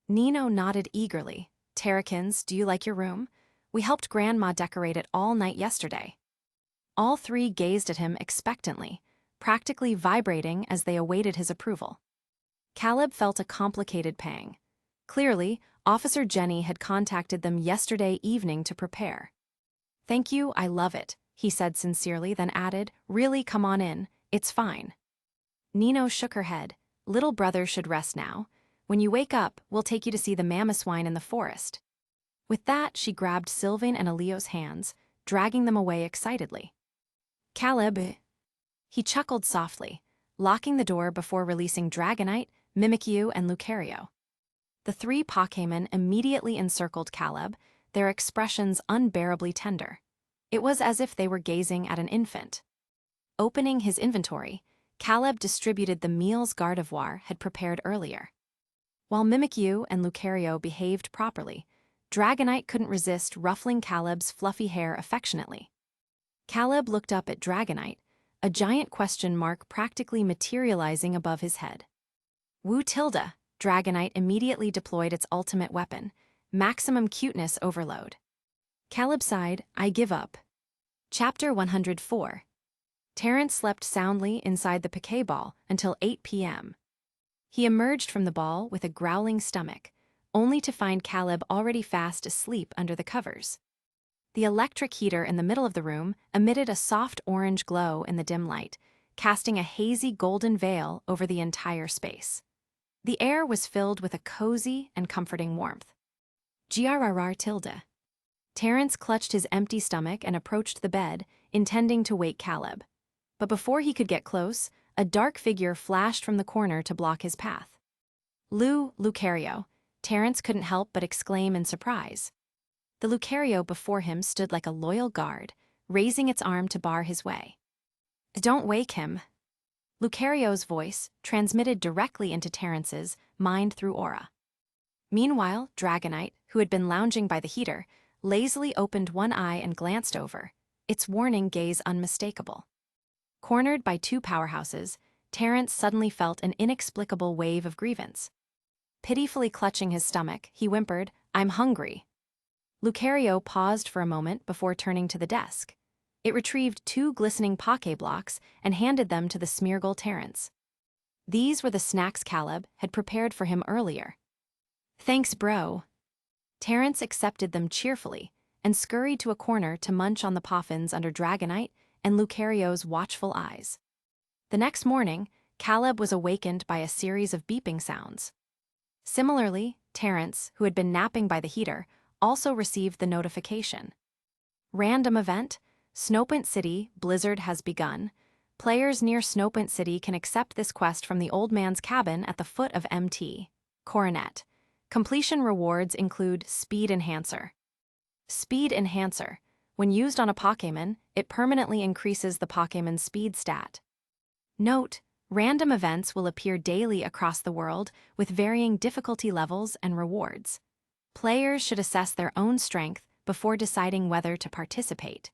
Nino nodded eagerly. "Terrakins, do you like your room? We helped Grandma decorate it all night yesterday." All 3 gazed at him expectantly, practically vibrating as they awaited his approval. Caleb felt a complicated pang. Clearly, Officer Jenny had contacted them yesterday evening to prepare. "Thank you, I love it," he said sincerely, then added, "Really, come on in, it's fine." Nino shook her head. "Little brother should rest now. When you wake up, we'll take you to see the mammoth-swine in the forest." With that, she grabbed Sylvain and Elio's hands, dragging them away excitedly. Caleb, he chuckled softly, locking the door before releasing Dragonite, Mimikyu, and Lucario. The 3 Pokémon immediately encircled Caleb, their expressions unbearably tender. It was as if they were gazing at an infant. Opening his inventory, Caleb distributed the meals Gardevoir had prepared earlier. While Mimikyu and Lucario behaved properly, Dragonite couldn't resist ruffling Caleb's fluffy hair affectionately. Caleb looked up at Dragonite, a giant question mark practically materializing above his head. "Woo Tilda!" Dragonite immediately deployed its ultimate weapon, maximum cuteness overload. Caleb sighed, "I give up." Chapter 104. Terrence slept soundly inside the Piquet ball until 8 p.m. He emerged from the ball with a growling stomach, only to find Caleb already fast asleep under the covers. The electric heater in the middle of the room emitted a soft orange glow in the dim light, casting a hazy golden veil over the entire space. The air was filled with a cozy and comforting warmth. "Grrr Tilda." Terrence clutched his empty stomach and approached the bed, intending to wake Caleb. But before he could get close, a dark figure flashed from the corner to block his path. Lucario, Terrence couldn't help but exclaim in surprise. The Lucario before him stood like a loyal guard, raising its arm to bar his way. "Don't wake him." Lucario's voice transmitted directly into Terrence's mind through aura. Meanwhile, Dragonite, who had been lounging by the heater, lazily opened one eye and glanced over, its warning gaze unmistakable. Cornered by two powerhouses, Terrence suddenly felt an inexplicable wave of grievance. Pitifully clutching his stomach, he whimpered, "I'm hungry." Lucario paused for a moment before turning to the desk. It retrieved two glistening Poké blocks and handed them to the Smeargle Terrence. These were the snacks Caleb had prepared for him earlier. "Thanks, bro." Terrence accepted them cheerfully and scurried to a corner to munch on the poffins under Dragonite and Lucario's watchful eyes. The next morning, Caleb was awakened by a series of beeping sounds. Similarly, Terrence, who had been napping by the heater, also received the notification. Random event: Snowpoint City, blizzard has begun. Players near Snowpoint City can accept this quest from the old man's cabin at the foot of Mt. Coronet. Completion rewards include Speed Enhancer. Speed Enhancer. When used on a Pokémon, it permanently increases the Pokémon's speed stat. Note: random events will appear daily across the world with varying difficulty levels and rewards. Players should assess their own strength before deciding whether to participate.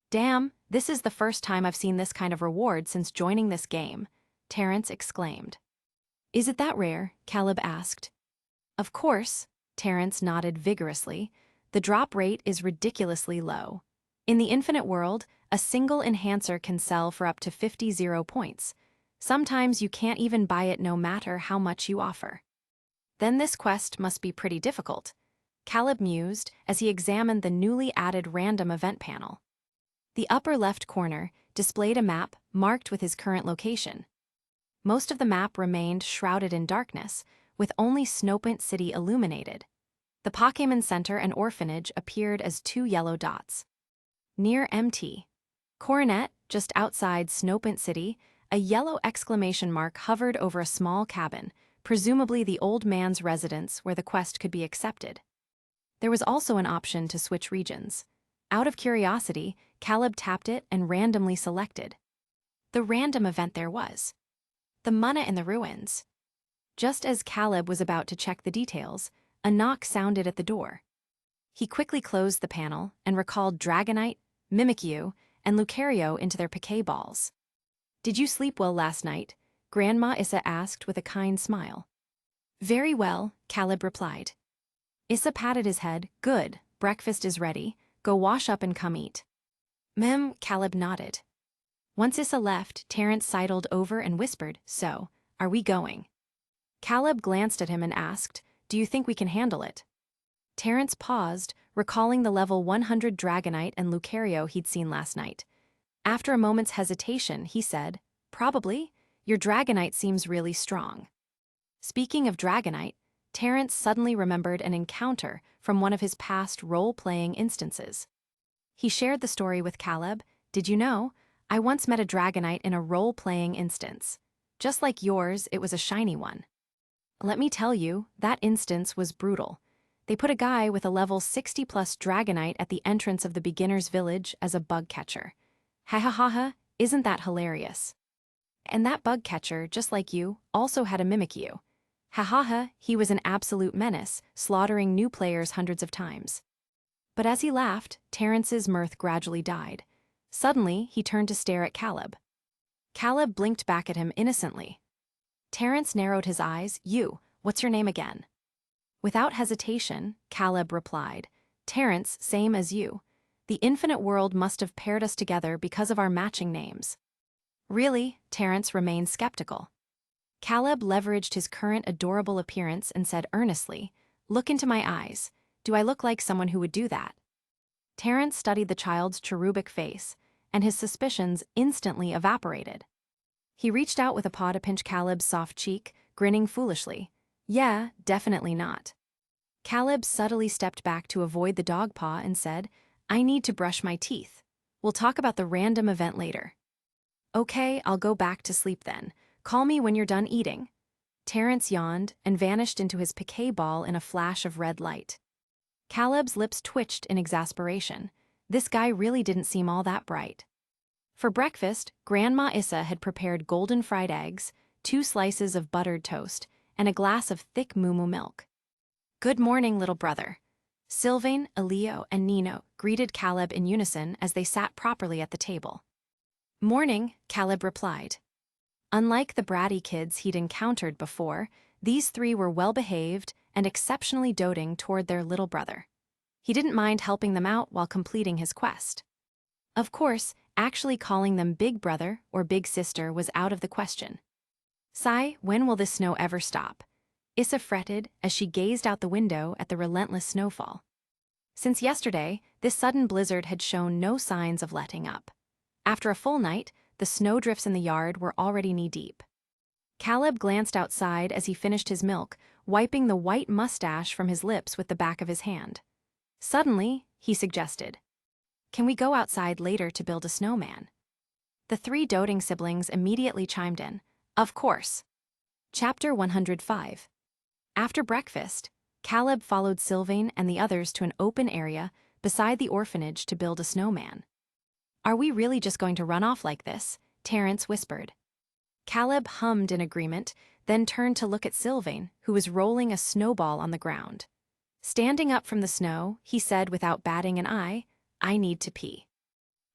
"Damn, this is the first time I've seen this kind of reward since joining this game," Terrence exclaimed. "Is it that rare?" Caleb asked. "Of course," Terrence nodded vigorously. "The drop rate is ridiculously low. In the infinite world, a single enhancer can sell for up to 50 points. Sometimes you can't even buy it no matter how much you offer." "Then this quest must be pretty difficult," Caleb mused as he examined the newly added random event panel. The upper left corner displayed a map marked with his current location. Most of the map remained shrouded in darkness, with only Snowpoint City illuminated. The Pokémon Center and orphanage appeared as two yellow dots. Near Mt. Coronet, just outside Snowpoint City, a yellow exclamation mark hovered over a small cabin, presumably the old man's residence where the quest could be accepted. There was also an option to switch regions. Out of curiosity, Caleb tapped it and randomly selected. The random event there was: the Mana in the Ruins. Just as Caleb was about to check the details, a knock sounded at the door. He quickly closed the panel and recalled Dragonite, Mimikyu, and Lucario into their Poké balls. "Did you sleep well last night?" Grandma Issa asked with a kind smile. "Very well," Caleb replied. Issa patted his head. "Good, breakfast is ready. Go wash up and come eat." "Mem," Caleb nodded. Once Issa left, Terrence sidled over and whispered, "So, are we going?" Caleb glanced at him and asked, "Do you think we can handle it?" Terrence paused, recalling the level 100 Dragonite and Lucario he'd seen last night. After a moment's hesitation, he said, "Probably. Your Dragonite seems really strong." Speaking of Dragonite, Terrence suddenly remembered an encounter from one of his past role-playing instances. He shared the story with Caleb. "Did you know? I once met a Dragonite in a role-playing instance. Just like yours, it was a shiny one. Let me tell you, that instance was brutal. They put a guy with a level 60+ Dragonite at the entrance of the beginner's village as a bug catcher. Ha ha ha ha, isn't that hilarious? And that bug catcher, just like you, also had a Mimikyu. Ha ha ha, he was an absolute menace, slaughtering new players hundreds of times." But as he laughed, Terrence's mirth gradually died. Suddenly, he turned to stare at Caleb. Caleb blinked back at him innocently. Terrence narrowed his eyes. What's your name again?" Without hesitation, Caleb replied, "Terrence, same as you. The infinite world must have paired us together because of our matching names." "Really?" Terrence remained skeptical. Caleb leveraged his current adorable appearance and said earnestly, "Look into my eyes. Do I look like someone who would do that?" Terrence studied the child's cherubic face, and his suspicions instantly evaporated. He reached out with a paw to pinch Caleb's soft cheek, grinning foolishly. "Yeah, definitely not." Caleb subtly stepped back to avoid the dog paw and said, "I need to brush my teeth. We'll talk about the random event later." Okay, I'll go back to sleep then. Call me when you're done eating. Terrence yawned and vanished into his piquet ball in a flash of red light. Caleb's lips twitched in exasperation. This guy really didn't seem all that bright. For breakfast, Grandma Issa had prepared golden fried eggs, 2 slices of buttered toast, and a glass of thick moo milk. Good morning, little brother. Sylvain, Elio, and Nino greeted Caleb in unison as they sat properly at the table. Morning, Caleb replied. Unlike the bratty kids he'd encountered before, these 3 were well-behaved and exceptionally doting toward their little brother. He didn't mind helping them out while completing his quest. Of course, actually calling them big brother or big sister was out of the question. Sigh, when will this snow ever stop? Issa fretted as she gazed out the window at the relentless snowfall. Since yesterday, this sudden blizzard had shown no signs of letting up. After a full night, the snowdrifts in the yard were already knee-deep. Caleb glanced outside as he finished his milk, wiping the white mustache from his lips with the back of his hand. Suddenly, he suggested, "Can we go outside later to build a snowman?" The 3 doting siblings immediately chimed in. Of course. Chapter 105. After breakfast, Caleb followed Sylvain and the others to an open area beside the orphanage to build a snowman. Are we really just going to run off like this? Terrence whispered. Caleb hummed in agreement, then turned to look at Sylvain, who was rolling a snowball on the ground. Standing up from the snow, he said without batting an eye, "I need to pee."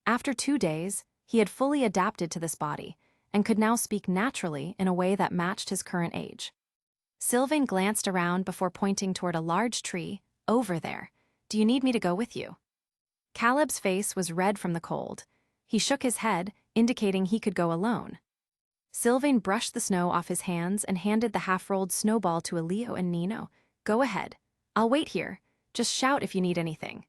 After 2 days, he had fully adapted to this body and could now speak naturally in a way that matched his current age. Sylvain glanced around before pointing toward a large tree. Over there. Do you need me to go with you? Caleb's face was red from the cold. He shook his head, indicating he could go alone. Sylvain brushed the snow off his hands and handed the half-rolled snowball to Elio and Nino. Go ahead. I'll wait here. Just shout if you need anything.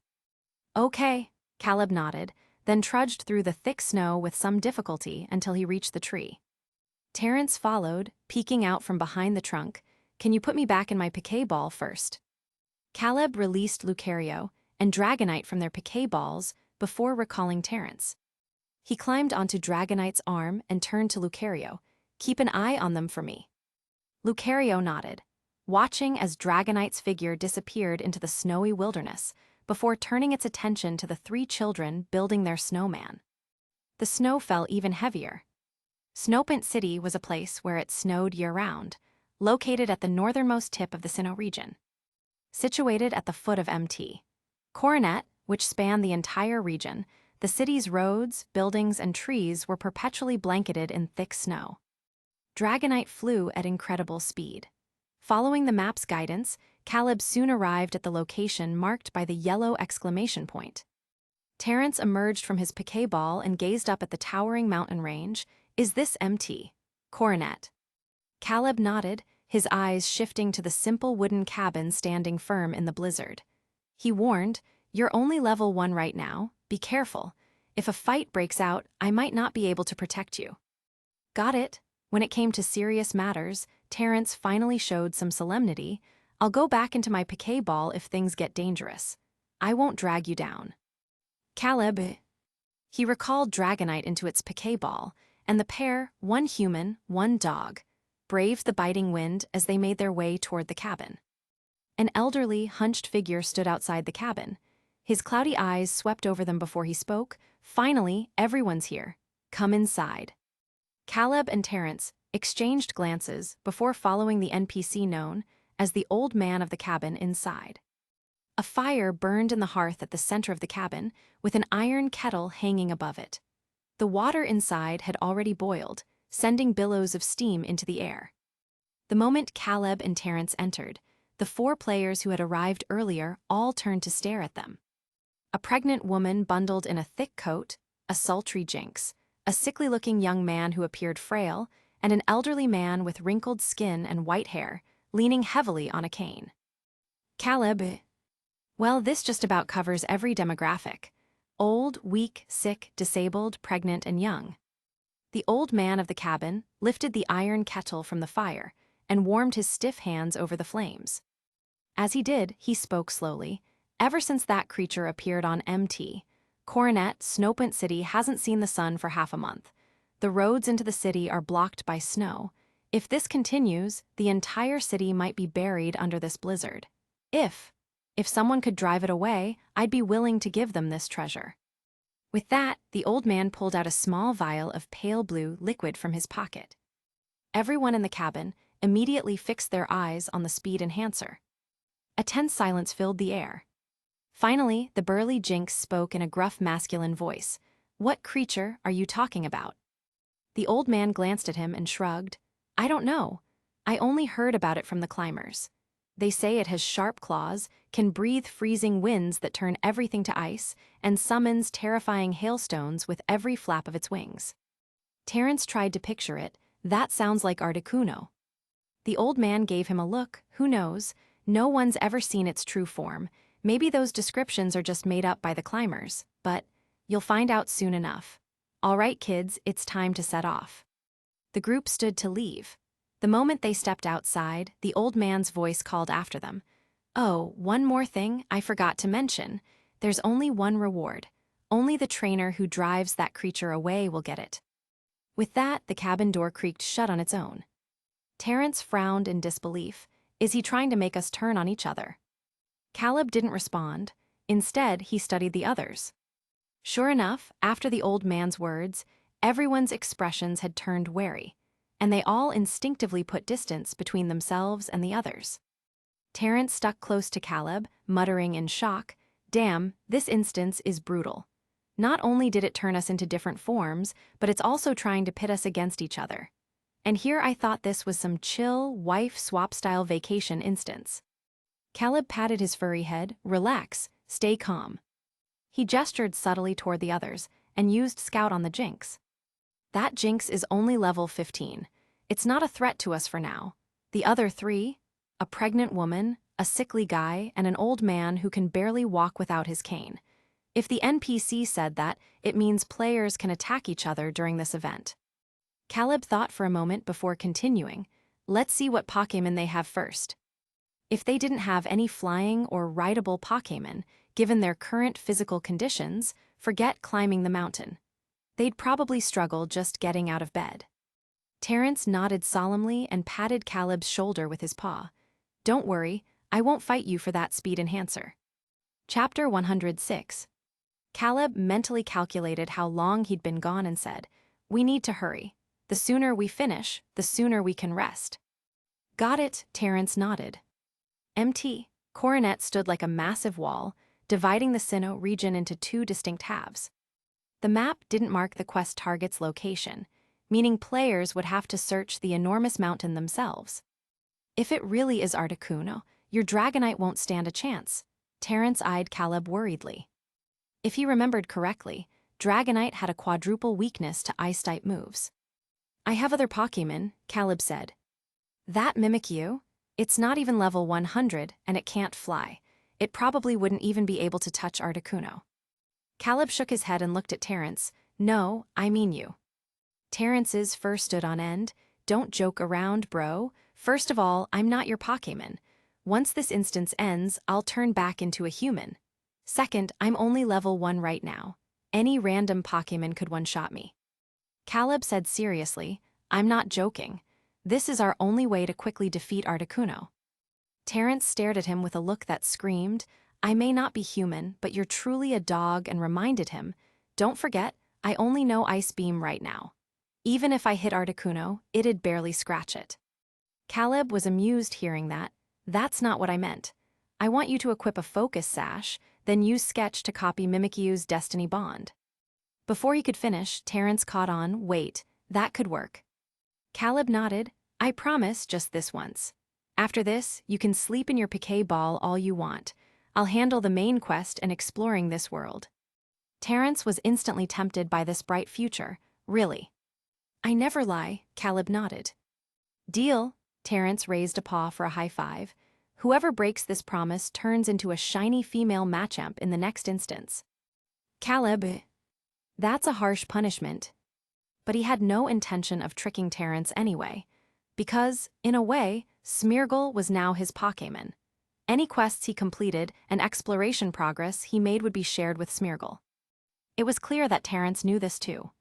Okay, Caleb nodded, then trudged through the thick snow with some difficulty until he reached the tree. Terrence followed, peeking out from behind the trunk. Can you put me back in my piquet ball first? Caleb released Lucario and Dragonite from their piquet balls before recalling Terrence. He climbed onto Dragonite's arm and turned to Lucario. Keep an eye on them for me. Lucario nodded, watching as Dragonite's figure disappeared into the snowy wilderness before turning its attention to the 3 children building their snowman. The snow fell even heavier. Snowpint City was a place where it snowed year-round, located at the northernmost tip of the Sinnoh region. Situated at the foot of Mt. Coronet, which spanned the entire region, the city's roads, buildings, and trees were perpetually blanketed in thick snow. Dragonite flew at incredible speed. Following the map's guidance, Caleb soon arrived at the location marked by the yellow exclamation point. Terrence emerged from his piquet ball and gazed up at the towering mountain range. Is this Mt. Coronet? Caleb nodded, his eyes shifting to the simple wooden cabin standing firm in the blizzard. He warned, "You're only level 1 right now. Be careful. If a fight breaks out, I might not be able to protect you." Got it. When it came to serious matters, Terrence finally showed some solemnity. I'll go back into my piquet ball if things get dangerous. I won't drag you down. Caleb. He recalled Dragonite into its piquet ball, and the pair, 1 human, 1 dog, braved the biting wind as they made their way toward the cabin. An elderly, hunched figure stood outside the cabin. His cloudy eyes swept over them before he spoke. Finally, everyone's here. Come inside. Caleb and Terrence exchanged glances before following the NPC known as the old man of the cabin inside. A fire burned in the hearth at the center of the cabin, with an iron kettle hanging above it. The water inside had already boiled, sending billows of steam into the air. The moment Caleb and Terrence entered, the 4 players who had arrived earlier all turned to stare at them. A pregnant woman bundled in a thick coat, a sultry Jinx, a sickly-looking young man who appeared frail, and an elderly man with wrinkled skin and white hair, leaning heavily on a cane. Caleb. Well, this just about covers every demographic. Old, weak, sick, disabled, pregnant, and young. The old man of the cabin lifted the iron kettle from the fire and warmed his stiff hands over the flames. As he did, he spoke slowly. Ever since that creature appeared on Mt. Coronet, Snowpint City hasn't seen the sun for half a month. The roads into the city are blocked by snow. If this continues, the entire city might be buried under this blizzard. If someone could drive it away, I'd be willing to give them this treasure." With that, the old man pulled out a small vial of pale blue liquid from his pocket. Everyone in the cabin immediately fixed their eyes on the speed enhancer. A tense silence filled the air. Finally, the burly Jinx spoke in a gruff masculine voice. "What creature are you talking about?" The old man glanced at him and shrugged. "I don't know. I only heard about it from the climbers. They say it has sharp claws, can breathe freezing winds that turn everything to ice, and summons terrifying hailstones with every flap of its wings." Terrence tried to picture it. "That sounds like Articuno." The old man gave him a look. "Who knows? No one's ever seen its true form. Maybe those descriptions are just made up by the climbers, but you'll find out soon enough. All right, kids, it's time to set off." The group stood to leave. The moment they stepped outside, the old man's voice called after them. "Oh, one more thing I forgot to mention. There's only one reward. Only the trainer who drives that creature away will get it." With that, the cabin door creaked shut on its own. Terrence frowned in disbelief. Is he trying to make us turn on each other? Caleb didn't respond. Instead, he studied the others. Sure enough, after the old man's words, everyone's expressions had turned wary, and they all instinctively put distance between themselves and the others. Terrence stuck close to Caleb, muttering in shock, "Damn, this instance is brutal. Not only did it turn us into different forms, but it's also trying to pit us against each other. And here I thought this was some chill, wife-swap-style vacation instance." Caleb patted his furry head. "Relax, stay calm." He gestured subtly toward the others and used Scout on the Jinx. "That Jinx is only level 15. It's not a threat to us for now. The other three, a pregnant woman, a sickly guy, and an old man who can barely walk without his cane. If the NPC said that, it means players can attack each other during this event." Caleb thought for a moment before continuing. "Let's see what Pokémon they have first." If they didn't have any flying or rideable Pokémon, given their current physical conditions, forget climbing the mountain. They'd probably struggle just getting out of bed. Terrence nodded solemnly and patted Caleb's shoulder with his paw. "Don't worry, I won't fight you for that speed enhancer." Chapter 106. Caleb mentally calculated how long he'd been gone and said, "We need to hurry. The sooner we finish, the sooner we can rest." "Got it," Terrence nodded. Mt. Coronet stood like a massive wall, dividing the Sinnoh region into two distinct halves. The map didn't mark the quest target's location, meaning players would have to search the enormous mountain themselves. "If it really is Articuno, your Dragonite won't stand a chance." Terrence eyed Caleb worriedly. If he remembered correctly, Dragonite had a quadruple weakness to Ice-type moves. "I have other Pokémon," Caleb said. "That Mimikyu? It's not even level 100, and it can't fly. It probably wouldn't even be able to touch Articuno." Caleb shook his head and looked at Terrence. "No, I mean you." Terrence's fur stood on end. "Don't joke around, bro. First of all, I'm not your Pokémon. Once this instance ends, I'll turn back into a human. Second, I'm only level 1 right now. Any random Pokémon could one-shot me." Caleb said seriously, "I'm not joking. This is our only way to quickly defeat Articuno." Terrence stared at him with a look that screamed, "I may not be human, but you're truly a dog," and reminded him, "Don't forget, I only know Ice Beam right now. Even if I hit Articuno, it'd barely scratch it." Caleb was amused hearing that. "That's not what I meant. I want you to equip a focus sash, then use Sketch to copy Mimikyu's Destiny Bond." Before he could finish, Terrence caught on. "Wait, that could work." Caleb nodded. "I promise, just this once. After this, you can sleep in your piquet ball all you want. I'll handle the main quest and exploring this world." Terrence was instantly tempted by this bright future. "Really?" "I never lie," Caleb nodded. "Deal." Terrence raised a paw for a high five. "Whoever breaks this promise turns into a shiny female Machamp in the next instance." Caleb, that's a harsh punishment. But he had no intention of tricking Terrence anyway, because, in a way, Smeargle was now his Pokémon. Any quests he completed and exploration progress he made would be shared with Smeargle. It was clear that Terrence knew this too.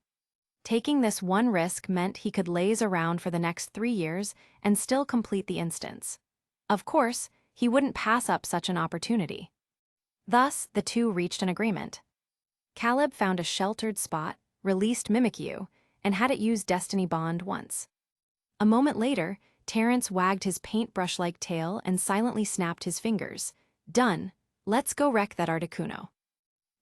Taking this one risk meant he could laze around for the next 3 years and still complete the instance. Of course, he wouldn't pass up such an opportunity. Thus, the two reached an agreement. Caleb found a sheltered spot, released Mimikyu, and had it use Destiny Bond once. A moment later, Terrence wagged his paintbrush-like tail and silently snapped his fingers. Done. Let's go wreck that Articuno.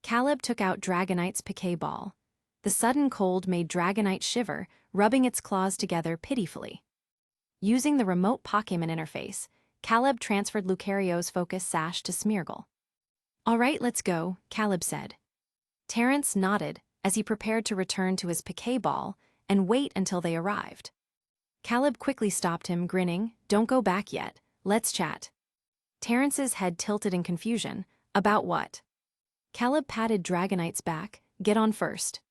Caleb took out Dragonite's Piquet ball. The sudden cold made Dragonite shiver, rubbing its claws together pitifully. Using the remote Pokémon interface, Caleb transferred Lucario's focus sash to Smeargle. All right, let's go, Caleb said. Terrence nodded as he prepared to return to his Piquet ball and wait until they arrived. Caleb quickly stopped him, grinning. Don't go back yet, let's chat. Terrence's head tilted in confusion. About what? Caleb patted Dragonite's back. Get on first.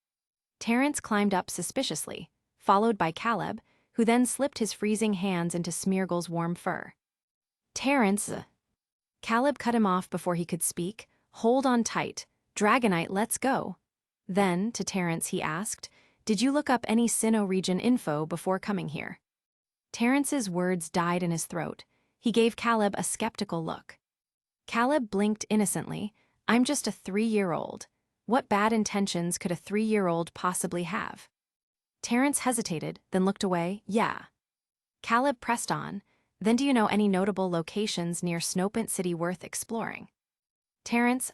Terrence climbed up suspiciously, followed by Caleb, who then slipped his freezing hands into Smeargle's warm fur. Terrence. Caleb cut him off before he could speak. Hold on tight. Dragonite, let's go. Then, to Terrence he asked, did you look up any Sinnoh region info before coming here? Terrence's words died in his throat. He gave Caleb a skeptical look. Caleb blinked innocently. I'm just a 3-year-old. What bad intentions could a 3-year-old possibly have? Terrence hesitated, then looked away. Yeah. Caleb pressed on. Then do you know any notable locations near Snowpent City worth exploring? Terrence,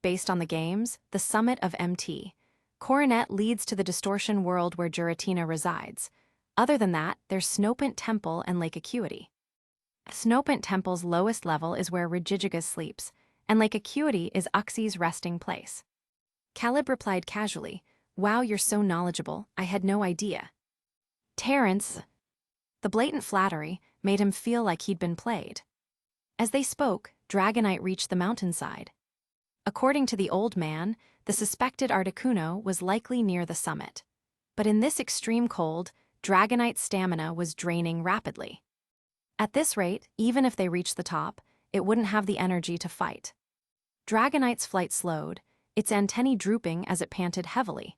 based on the games, the summit of MT. Coronet leads to the distortion world where Giratina resides. Other than that, there's Snowpent Temple and Lake Acuity. Snowpent Temple's lowest level is where Regigigas sleeps, and Lake Acuity is Uxie's resting place. Caleb replied casually, Wow, you're so knowledgeable, I had no idea. Terrence. The blatant flattery made him feel like he'd been played. As they spoke, Dragonite reached the mountainside. According to the old man, the suspected Articuno was likely near the summit. But in this extreme cold, Dragonite's stamina was draining rapidly. At this rate, even if they reached the top, it wouldn't have the energy to fight. Dragonite's flight slowed, its antennae drooping as it panted heavily.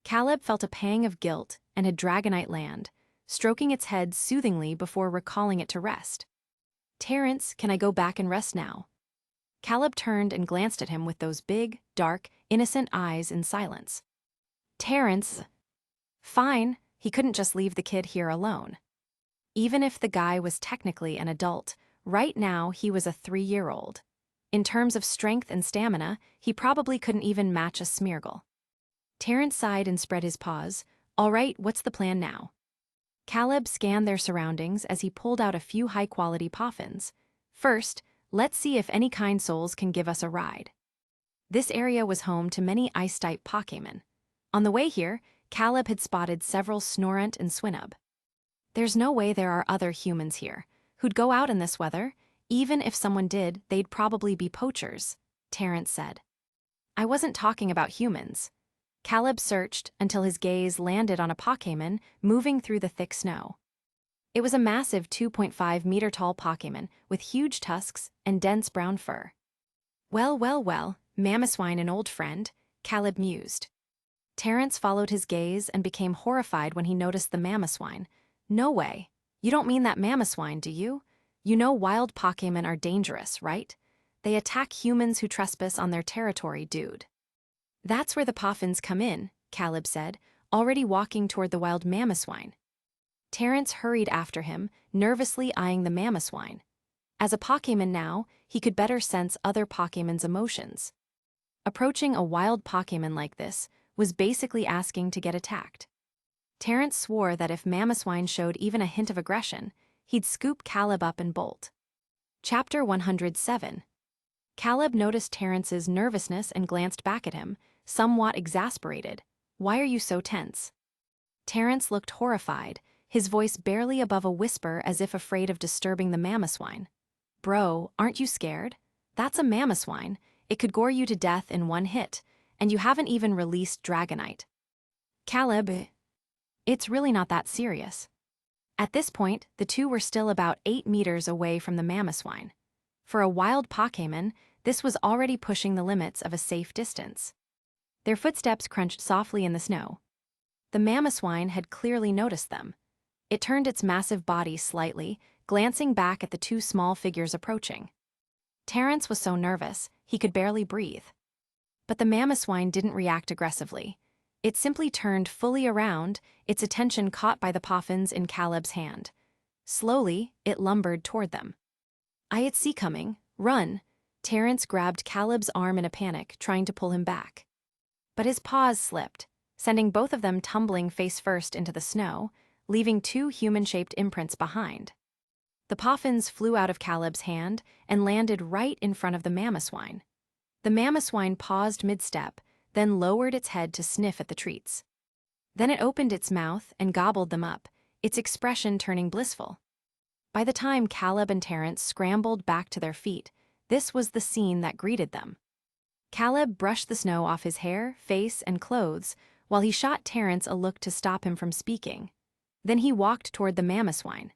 Caleb felt a pang of guilt and had Dragonite land, stroking its head soothingly before recalling it to rest. Terrence, can I go back and rest now? Caleb turned and glanced at him with those big, dark, innocent eyes in silence. Terrence. Fine, he couldn't just leave the kid here alone. Even if the guy was technically an adult, right now he was a 3-year-old. In terms of strength and stamina, he probably couldn't even match a Smeargle. Terrence sighed and spread his paws. All right, what's the plan now? Caleb scanned their surroundings as he pulled out a few high-quality poffins. First, let's see if any kind souls can give us a ride. This area was home to many Ice-type Pokémon. On the way here, Caleb had spotted several Snorunt and Swinub. There's no way there are other humans here who'd go out in this weather. Even if someone did, they'd probably be poachers, Terrence said. I wasn't talking about humans. Caleb searched until his gaze landed on a Pokémon moving through the thick snow. It was a massive 2.5-meter-tall Pokémon with huge tusks and dense brown fur. Well, Mamoswine, an old friend, Caleb mused. Terrence followed his gaze and became horrified when he noticed the Mamoswine. No way. You don't mean that Mamoswine, do you? You know wild Pokémon are dangerous, right? They attack humans who trespass on their territory, dude. That's where the Poffins come in, Caleb said, already walking toward the wild Mamoswine. Terrence hurried after him, nervously eyeing the Mamoswine. As a Pokémon now, he could better sense other Pokémon's emotions. Approaching a wild Pokémon like this was basically asking to get attacked. Terrence swore that if Mamoswine showed even a hint of aggression, he'd scoop Caleb up and bolt. Chapter 107. Caleb noticed Terrence's nervousness and glanced back at him, somewhat exasperated. Why are you so tense? Terrence looked horrified, his voice barely above a whisper as if afraid of disturbing the Mamoswine. Bro, aren't you scared? That's a Mamoswine. It could gore you to death in one hit, and you haven't even released Dragonite. Caleb, it's really not that serious. At this point, the two were still about 8 meters away from the Mamoswine. For a wild Pokémon, this was already pushing the limits of a safe distance. Their footsteps crunched softly in the snow. The Mamoswine had clearly noticed them. It turned its massive body slightly, glancing back at the two small figures approaching. Terrence was so nervous, he could barely breathe. But the Mamoswine didn't react aggressively. It simply turned fully around, its attention caught by the poffins in Caleb's hand. Slowly, it lumbered toward them. "I see coming. Run!" Terrence grabbed Caleb's arm in a panic, trying to pull him back. But his paws slipped, sending both of them tumbling face first into the snow, leaving two human-shaped imprints behind. The poffins flew out of Caleb's hand and landed right in front of the Mamoswine. The Mamoswine paused mid-step, then lowered its head to sniff at the treats. Then it opened its mouth and gobbled them up, its expression turning blissful. By the time Caleb and Terrence scrambled back to their feet, this was the scene that greeted them. Caleb brushed the snow off his hair, face, and clothes, while he shot Terrence a look to stop him from speaking. Then he walked toward the Mamoswine.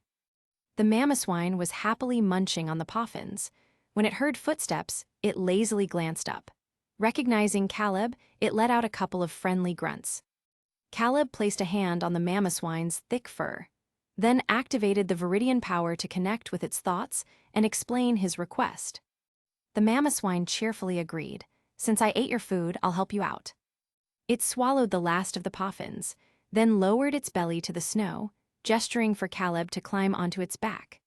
The Mamoswine was happily munching on the poffins. When it heard footsteps, it lazily glanced up. Recognizing Caleb, it let out a couple of friendly grunts. Caleb placed a hand on the Mamoswine's thick fur, then activated the Viridian Power to connect with its thoughts and explain his request. The Mamoswine cheerfully agreed. "Since I ate your food, I'll help you out." It swallowed the last of the poffins, then lowered its belly to the snow, gesturing for Caleb to climb onto its back.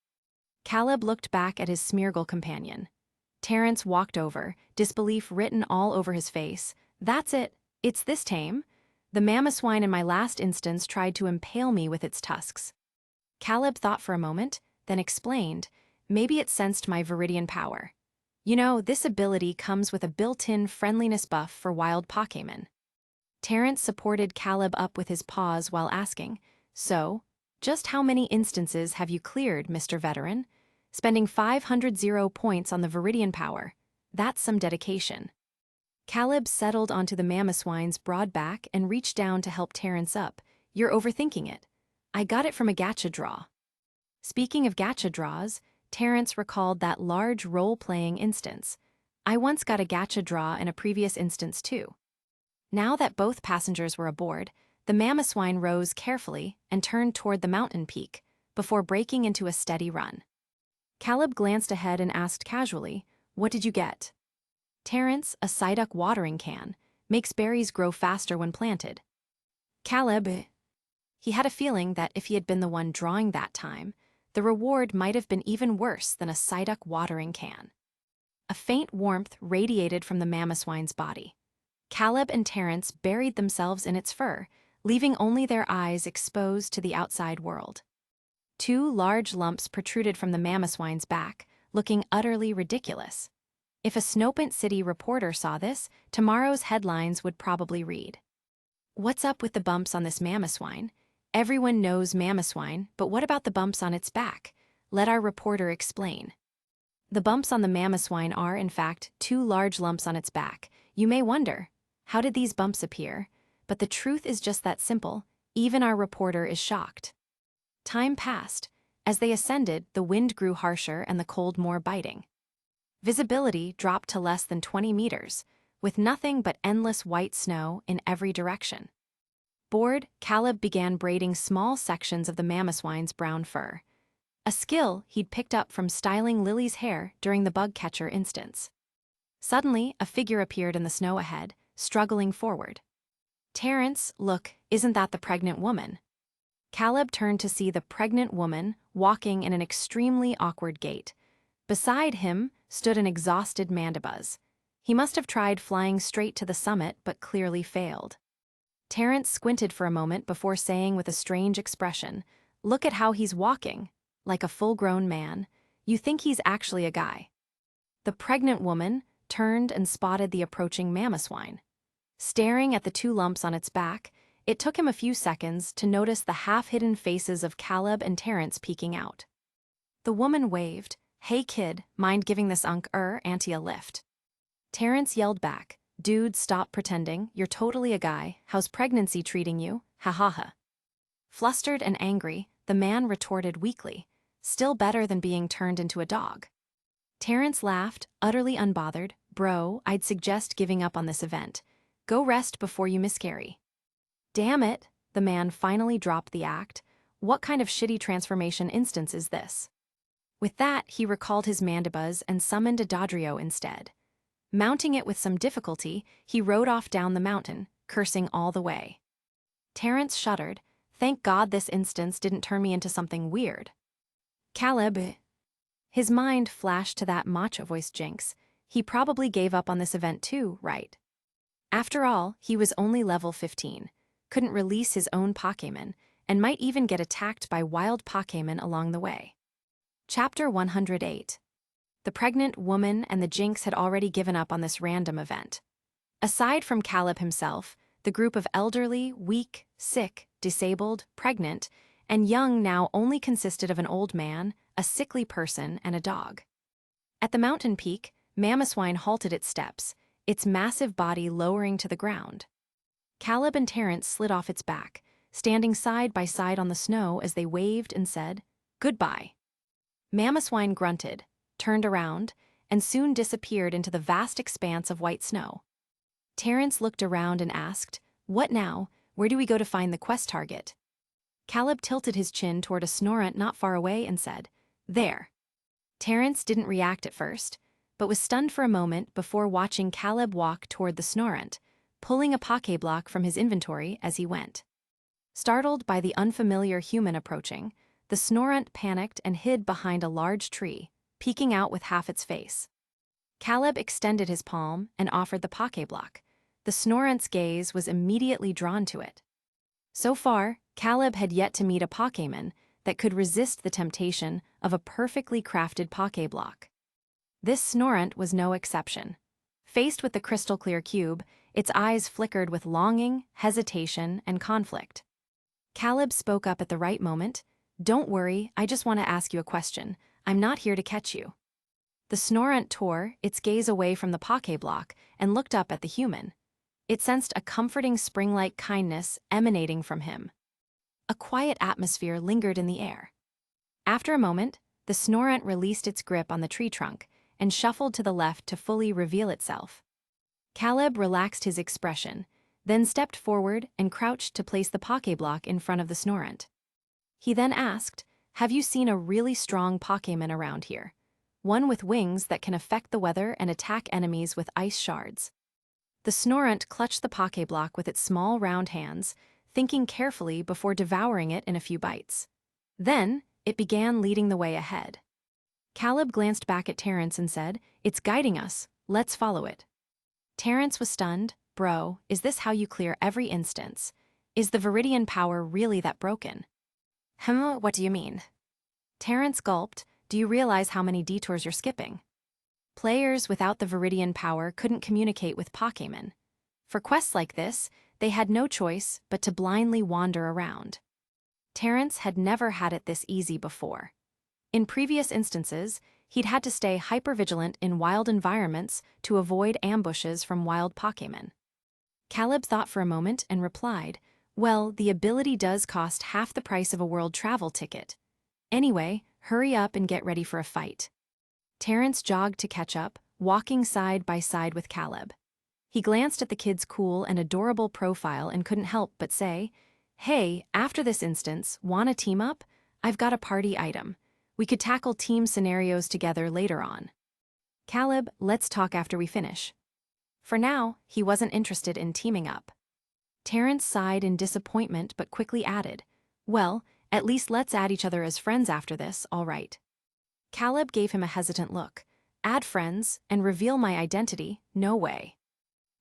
Caleb looked back at his Smeargle companion. Terrence walked over, disbelief written all over his face. "That's it. It's this tame. The Mamoswine in my last instance tried to impale me with its tusks." Caleb thought for a moment, then explained, "Maybe it sensed my Viridian Power. You know, this ability comes with a built-in friendliness buff for wild Pokémon." Terrence supported Caleb up with his paws while asking, "So, just how many instances have you cleared, Mr. Veteran? Spending 500 points on the Viridian Power. That's some dedication." Caleb settled onto the Mamoswine's broad back and reached down to help Terrence up. "You're overthinking it. I got it from a gacha draw." Speaking of gacha draws, Terrence recalled that large role-playing instance. "I once got a gacha draw in a previous instance too." Now that both passengers were aboard, the Mamoswine rose carefully and turned toward the mountain peak, before breaking into a steady run. Caleb glanced ahead and asked casually, "What did you get?" Terrence, "A Psyduck watering can. Makes berries grow faster when planted." Caleb, he had a feeling that if he had been the one drawing that time, the reward might have been even worse than a Psyduck watering can. A faint warmth radiated from the Mamoswine's body. Caleb and Terrence buried themselves in its fur, leaving only their eyes exposed to the outside world. Two large lumps protruded from the Mamoswine's back, looking utterly ridiculous. If a Snowpint City reporter saw this, tomorrow's headlines would probably read, "What's up with the bumps on this Mamoswine? Everyone knows Mamoswine, but what about the bumps on its back? Let our reporter explain." The bumps on the Mamoswine are, in fact, two large lumps on its back. You may wonder, how did these bumps appear? But the truth is just that simple. Even our reporter is shocked. Time passed. As they ascended, the wind grew harsher and the cold more biting. Visibility dropped to less than 20 meters, with nothing but endless white snow in every direction. Bored, Caleb began braiding small sections of the Mamoswine's brown fur, a skill he'd picked up from styling Lily's hair during the bug catcher instance. Suddenly, a figure appeared in the snow ahead, struggling forward. "Terrence, look, isn't that the pregnant woman?" Caleb turned to see the pregnant woman walking in an extremely awkward gait. Beside him stood an exhausted Mandibuzz. He must have tried flying straight to the summit but clearly failed. Terrence squinted for a moment before saying with a strange expression, "Look at how he's walking, like a full-grown man. You think he's actually a guy." The pregnant woman turned and spotted the approaching Mamoswine. Staring at the two lumps on its back, it took him a few seconds to notice the half-hidden faces of Caleb and Terrence peeking out. The woman waved, "Hey kid, mind giving this auntie a lift?" Terrence yelled back, "Dude, stop pretending, you're totally a guy, how's pregnancy treating you, ha ha ha." Flustered and angry, the man retorted weakly, "Still better than being turned into a dog." Terrence laughed, utterly unbothered, "Bro, I'd suggest giving up on this event. Go rest before you miscarry." "Damn it," the man finally dropped the act. What kind of shitty transformation instance is this? With that, he recalled his mandibuzz and summoned a Dodrio instead. Mounting it with some difficulty, he rode off down the mountain, cursing all the way. Terrence shuddered. Thank God this instance didn't turn me into something weird. Caleb. His mind flashed to that macho-voiced Jinx. He probably gave up on this event too, right? After all, he was only level 15, couldn't release his own Pokémon, and might even get attacked by wild Pokémon along the way. Chapter 108. The pregnant woman and the Jinx had already given up on this random event. Aside from Caleb himself, the group of elderly, weak, sick, disabled, pregnant, and young now only consisted of an old man, a sickly person, and a dog. At the mountain peak, Mamoswine halted its steps, its massive body lowering to the ground. Caleb and Terrence slid off its back, standing side by side on the snow as they waved and said, "Goodbye." Mamoswine grunted, turned around, and soon disappeared into the vast expanse of white snow. Terrence looked around and asked, "What now? Where do we go to find the quest target?" Caleb tilted his chin toward a Snorunt not far away and said, "There." Terrence didn't react at first, but was stunned for a moment before watching Caleb walk toward the Snorunt, pulling a Pokéblock from his inventory as he went. Startled by the unfamiliar human approaching, the Snorunt panicked and hid behind a large tree, peeking out with half its face. Caleb extended his palm and offered the Pokéblock. The Snorunt's gaze was immediately drawn to it. So far, Caleb had yet to meet a Pokémon that could resist the temptation of a perfectly crafted Pokéblock. This Snorunt was no exception. Faced with the crystal-clear cube, its eyes flickered with longing, hesitation, and conflict. Caleb spoke up at the right moment. "Don't worry, I just want to ask you a question. I'm not here to catch you." The Snorunt tore its gaze away from the Pokéblock and looked up at the human. It sensed a comforting spring-like kindness emanating from him. A quiet atmosphere lingered in the air. After a moment, the Snorunt released its grip on the tree trunk and shuffled to the left to fully reveal itself. Caleb relaxed his expression, then stepped forward and crouched to place the Pokéblock in front of the Snorunt. He then asked, "Have you seen a really strong Pokémon around here? One with wings that can affect the weather and attack enemies with ice shards?" The Snorunt clutched the Pokéblock with its small round hands, thinking carefully before devouring it in a few bites. Then, it began leading the way ahead. Caleb glanced back at Terrence and said, "It's guiding us, let's follow it." Terrence was stunned. "Bro, is this how you clear every instance? Is the Viridian Power really that broken?" What do you mean?" Terrence gulped. "Do you realize how many detours you're skipping? Players without the Viridian Power couldn't communicate with Pokémon. For quests like this, they had no choice but to blindly wander around. Terrence had never had it this easy before. In previous instances, he'd had to stay hypervigilant in wild environments to avoid ambushes from wild Pokémon. Caleb thought for a moment and replied, "Well, the ability does cost half the price of a world travel ticket. Anyway, hurry up and get ready for a fight." Terrence jogged to catch up, walking side by side with Caleb. He glanced at the kid's cool and adorable profile and couldn't help but say, "Hey, after this instance, wanna team up? I've got a party item. We could tackle team scenarios together later on." "Caleb, let's talk after we finish." For now, he wasn't interested in teaming up. Terrence sighed in disappointment but quickly added, "Well, at least let's add each other as friends after this, all right?" Caleb gave him a hesitant look. "Add friends and reveal my identity? No way."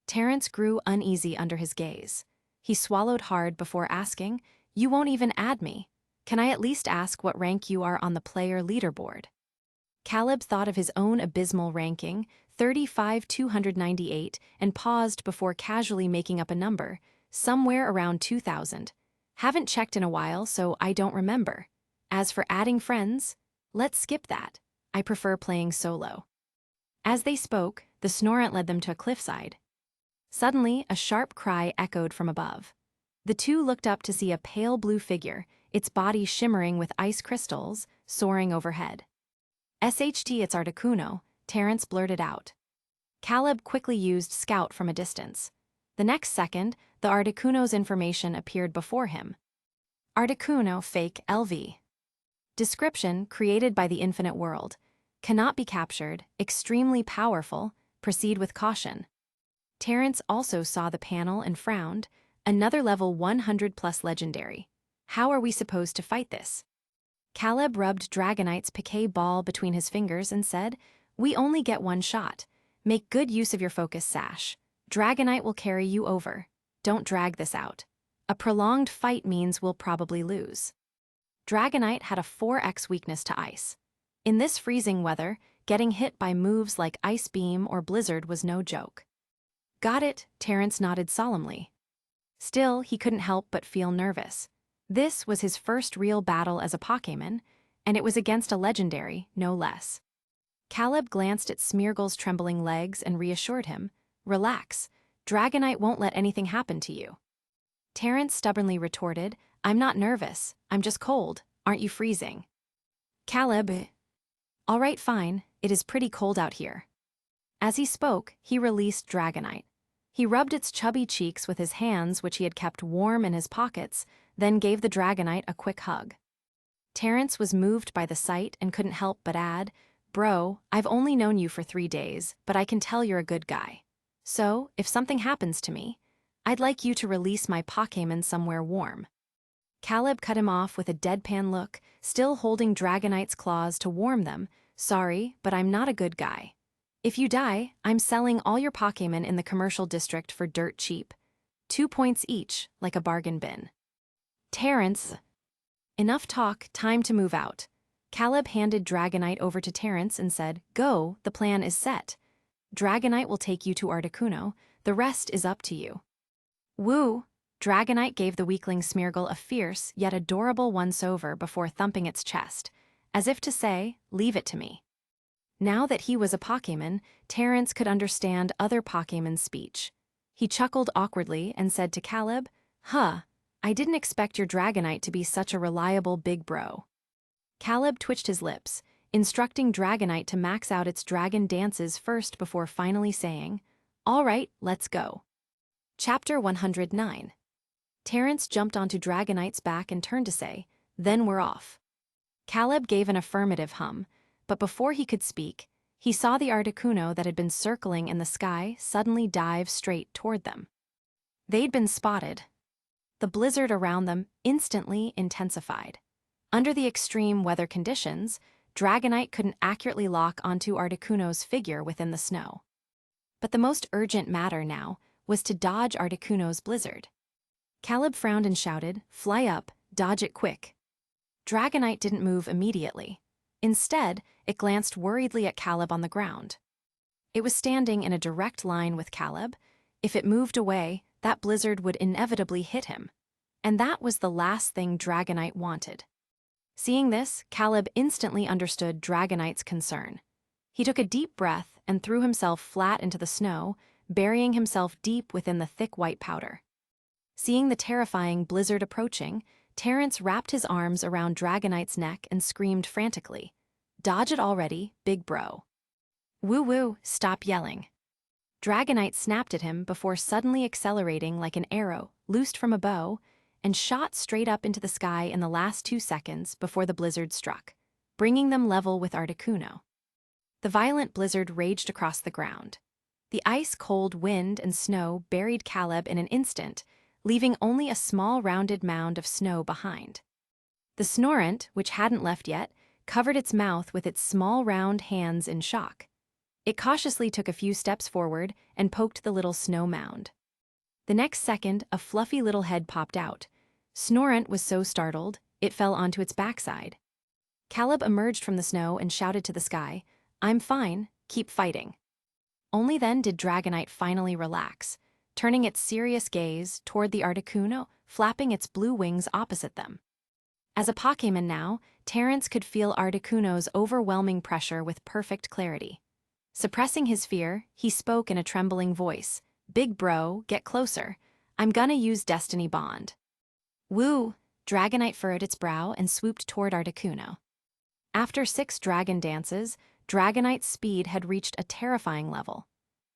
Terrence grew uneasy under his gaze. He swallowed hard before asking, "You won't even add me. Can I at least ask what rank you are on the player leaderboard?" Caleb thought of his own abysmal ranking, 35,298, and paused before casually making up a number, somewhere around 2,000. "Haven't checked in a while, so I don't remember. As for adding friends, let's skip that. I prefer playing solo." As they spoke, the Snorunt led them to a cliffside. Suddenly, a sharp cry echoed from above. The two looked up to see a pale blue figure, its body shimmering with ice crystals, soaring overhead. "SHT, it's Articuno," Terrence blurted out. Caleb quickly used Scout from a distance. The next second, the Articuno's information appeared before him. Articuno fake LV. Description created by the infinite world. Cannot be captured, extremely powerful, proceed with caution. Terrence also saw the panel and frowned. Another level 100 plus legendary. How are we supposed to fight this? Caleb rubbed Dragonite's piquet ball between his fingers and said, "We only get one shot. Make good use of your focus sash. Dragonite will carry you over. Don't drag this out. A prolonged fight means we'll probably lose." Dragonite had a 4x weakness to ice. In this freezing weather, getting hit by moves like Ice Beam or Blizzard was no joke. Got it, Terrence nodded solemnly. Still, he couldn't help but feel nervous. This was his first real battle as a Pokémon, and it was against a legendary, no less. Caleb glanced at Smeargle's trembling legs and reassured him, "Relax, Dragonite won't let anything happen to you." Terrence stubbornly retorted, "I'm not nervous, I'm just cold, aren't you freezing?" Caleb, "All right, fine, it is pretty cold out here." As he spoke, he released Dragonite. He rubbed its chubby cheeks with his hands, which he had kept warm in his pockets, then gave the Dragonite a quick hug. Terrence was moved by the sight and couldn't help but add, "Bro, I've only known you for 3 days, but I can tell you're a good guy. So, if something happens to me, I'd like you to release my Pokémon somewhere warm." Caleb cut him off with a deadpan look, still holding Dragonite's claws to warm them. "Sorry, but I'm not a good guy. If you die, I'm selling all your Pokémon in the commercial district for dirt cheap. 2 points each, like a bargain bin." Terrence, "Enough talk, time to move out." Caleb handed Dragonite over to Terrence and said, "Go, the plan is set. Dragonite will take you to Articuno, the rest is up to you." "Woo!" Dragonite gave the weakling Smeargle a fierce yet adorable once-over before thumping its chest, as if to say, "Leave it to me." Now that he was a Pokémon, Terrence could understand other Pokémon's speech. He chuckled awkwardly and said to Caleb, "Huh, I didn't expect your Dragonite to be such a reliable big bro." Caleb twitched his lips, instructing Dragonite to max out its dragon dances first before finally saying, "All right, let's go." Chapter 109. Terrence jumped onto Dragonite's back and turned to say, "Then we're off." Caleb gave an affirmative hum, but before he could speak, he saw the Articuno that had been circling in the sky suddenly dive straight toward them. They'd been spotted. The blizzard around them instantly intensified. Under the extreme weather conditions, Dragonite couldn't accurately lock onto Articuno's figure within the snow. But the most urgent matter now was to dodge Articuno's blizzard. Caleb frowned and shouted, "Fly up, dodge it quick." Dragonite didn't move immediately. Instead, it glanced worriedly at Caleb on the ground. It was standing in a direct line with Caleb. If it moved away, that blizzard would inevitably hit him. And that was the last thing Dragonite wanted. Seeing this, Caleb instantly understood Dragonite's concern. He took a deep breath and threw himself flat into the snow, burying himself deep within the thick white powder. Seeing the terrifying blizzard approaching, Terrence wrapped his arms around Dragonite's neck and screamed frantically, "Dodge it already, big bro." "Woo-woo, stop yelling." Dragonite snapped at him before suddenly accelerating like an arrow loosed from a bow and shot straight up into the sky in the last 2 seconds before the blizzard struck, bringing them level with Articuno. The violent blizzard raged across the ground. The ice-cold wind and snow buried Caleb in an instant, leaving only a small rounded mound of snow behind. The Snorunt, which hadn't left yet, covered its mouth with its small round hands in shock. It cautiously took a few steps forward and poked the little snow mound. The next second, a fluffy little head popped out. Snorunt was so startled, it fell onto its backside. Caleb emerged from the snow and shouted to the sky, "I'm fine, keep fighting." Only then did Dragonite finally relax, turning its serious gaze toward the Articuno, flapping its blue wings opposite them. As a Pokémon now, Terrence could feel Articuno's overwhelming pressure with perfect clarity. Suppressing his fear, he spoke in a trembling voice, "Big bro, get closer. I'm gonna use Destiny Bond." "Woo!" Dragonite furrowed its brow and swooped toward Articuno. After 6 dragon dances, Dragonite's speed had reached a terrifying level.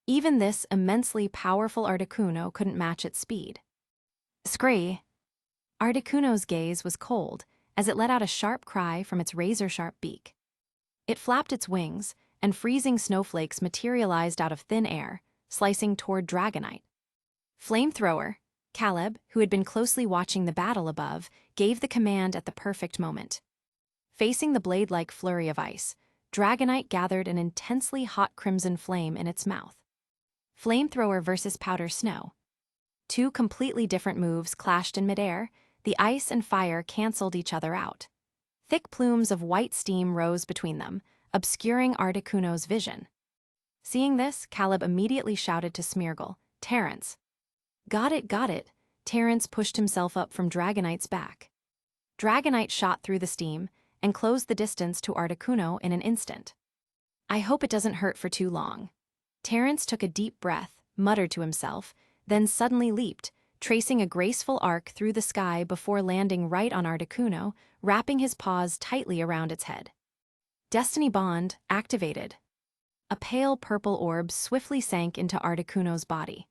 Even this immensely powerful Articuno couldn't match its speed. Scree! Articuno's gaze was cold as it let out a sharp cry from its razor-sharp beak. It flapped its wings, and freezing snowflakes materialized out of thin air, slicing toward Dragonite. Flamethrower! Caleb, who had been closely watching the battle above, gave the command at the perfect moment. Facing the blade-like flurry of ice, Dragonite gathered an intensely hot crimson flame in its mouth. Flamethrower versus powder snow. Two completely different moves clashed in midair. The ice and fire canceled each other out. Thick plumes of white steam rose between them, obscuring Articuno's vision. Seeing this, Caleb immediately shouted to Smeargle, "Terrence!" Got it, got it. Terrence pushed himself up from Dragonite's back. Dragonite shot through the steam and closed the distance to Articuno in an instant. I hope it doesn't hurt for too long. Terrence took a deep breath, muttered to himself, then suddenly leaped, tracing a graceful arc through the sky before landing right on Articuno, wrapping his paws tightly around its head. Destiny Bond activated. A pale purple orb swiftly sank into Articuno's body.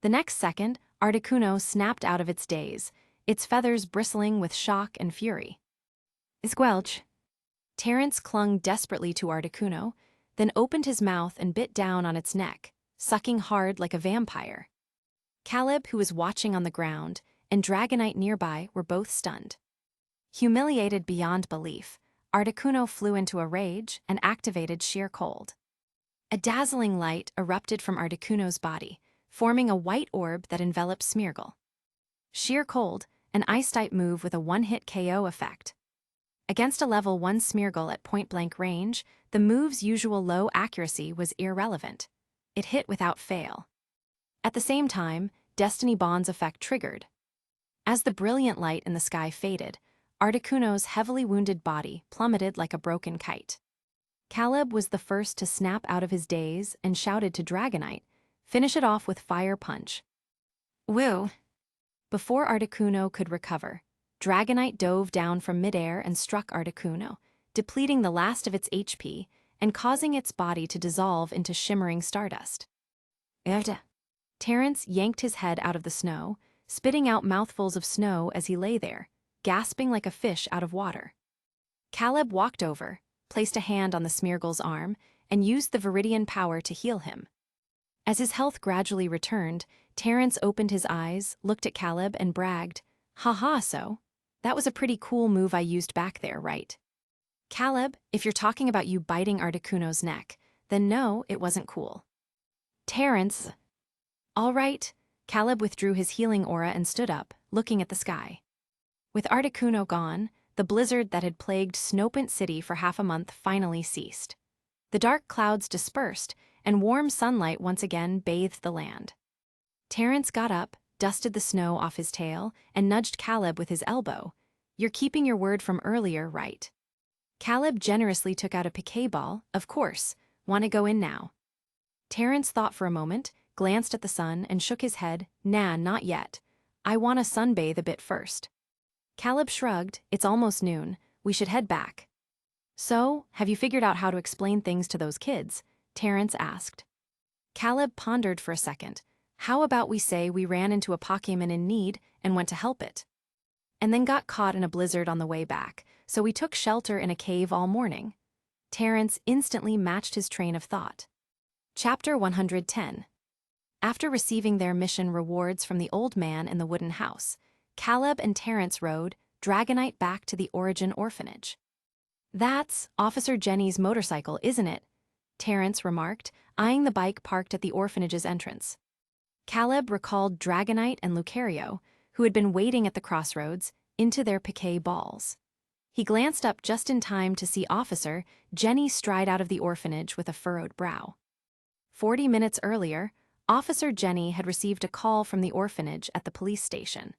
The next second, Articuno snapped out of its daze, its feathers bristling with shock and fury. Squelch! Terrence clung desperately to Articuno, then opened his mouth and bit down on its neck, sucking hard like a vampire. Caleb, who was watching on the ground, and Dragonite nearby were both stunned. Humiliated beyond belief, Articuno flew into a rage and activated Sheer Cold. A dazzling light erupted from Articuno's body, forming a white orb that enveloped Smeargle. Sheer Cold, an ice-type move with a one-hit KO effect. Against a level 1 Smeargle at point-blank range, the move's usual low accuracy was irrelevant. It hit without fail. At the same time, Destiny Bond's effect triggered. As the brilliant light in the sky faded, Articuno's heavily wounded body plummeted like a broken kite. Caleb was the first to snap out of his daze and shouted to Dragonite, "Finish it off with Fire Punch." Woo! Before Articuno could recover, Dragonite dove down from midair and struck Articuno, depleting the last of its HP and causing its body to dissolve into shimmering stardust. Terrence yanked his head out of the snow, spitting out mouthfuls of snow as he lay there, gasping like a fish out of water. Caleb walked over, placed a hand on the Smeargle's arm, and used the Viridian Power to heal him. As his health gradually returned, Terrence opened his eyes, looked at Caleb, and bragged, "Haha, so? That was a pretty cool move I used back there, right?" Caleb, if you're talking about you biting Articuno's neck, then no, it wasn't cool. Terrence. All right. Caleb withdrew his healing aura and stood up, looking at the sky. With Articuno gone, the blizzard that had plagued Snowpent City for half a month finally ceased. The dark clouds dispersed, and warm sunlight once again bathed the land. Terrence got up, dusted the snow off his tail, and nudged Caleb with his elbow. "You're keeping your word from earlier, right?" Caleb generously took out a piquet ball. "Of course. Want to go in now?" Terrence thought for a moment, glanced at the sun, and shook his head. "Nah, not yet. I want to sunbathe a bit first." Caleb shrugged. "It's almost noon. We should head back." "So, have you figured out how to explain things to those kids?" Terrence asked. Caleb pondered for a second. "How about we say we ran into a Pokémon in need and went to help it? And then got caught in a blizzard on the way back, so we took shelter in a cave all morning." Terrence instantly matched his train of thought. Chapter 110. After receiving their mission rewards from the old man in the wooden house, Caleb and Terrence rode Dragonite back to the Origin Orphanage. "That's Officer Jenny's motorcycle, isn't it?" Terrence remarked, eyeing the bike parked at the orphanage's entrance. Caleb recalled Dragonite and Lucario, who had been waiting at the crossroads, into their piquet balls. He glanced up just in time to see Officer Jenny stride out of the orphanage with a furrowed brow. 40 minutes earlier, Officer Jenny had received a call from the orphanage at the police station.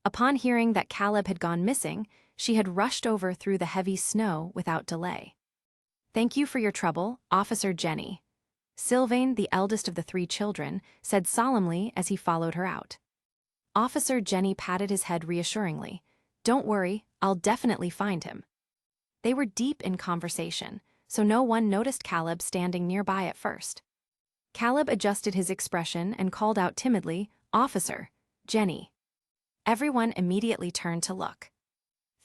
Upon hearing that Caleb had gone missing, she had rushed over through the heavy snow without delay. "Thank you for your trouble, Officer Jenny," Sylvain, the eldest of the 3 children, said solemnly as he followed her out. Officer Jenny patted his head reassuringly. "Don't worry, I'll definitely find him." They were deep in conversation, so no one noticed Caleb standing nearby at first. Caleb adjusted his expression and called out timidly, "Officer, Jenny." Everyone immediately turned to look.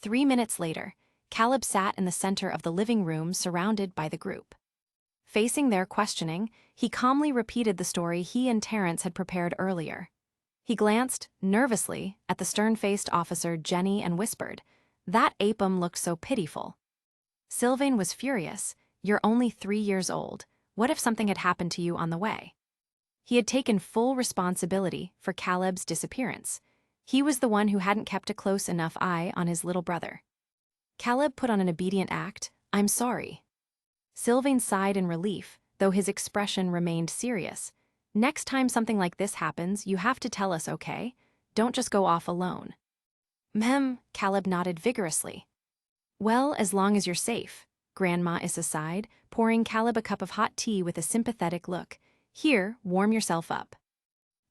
3 minutes later, Caleb sat in the center of the living room surrounded by the group. Facing their questioning, he calmly repeated the story he and Terrence had prepared earlier. He glanced, nervously, at the stern-faced officer Jenny and whispered, "That apem looked so pitiful." Sylvain was furious. "You're only 3 years old. What if something had happened to you on the way?" He had taken full responsibility for Caleb's disappearance. He was the one who hadn't kept a close enough eye on his little brother. Caleb put on an obedient act. "I'm sorry." Sylvain sighed in relief, though his expression remained serious. "Next time something like this happens, you have to tell us, okay? Don't just go off alone." Caleb nodded vigorously. "Well, as long as you're safe," Grandma Issa sighed, pouring Caleb a cup of hot tea with a sympathetic look. "Here, warm yourself up."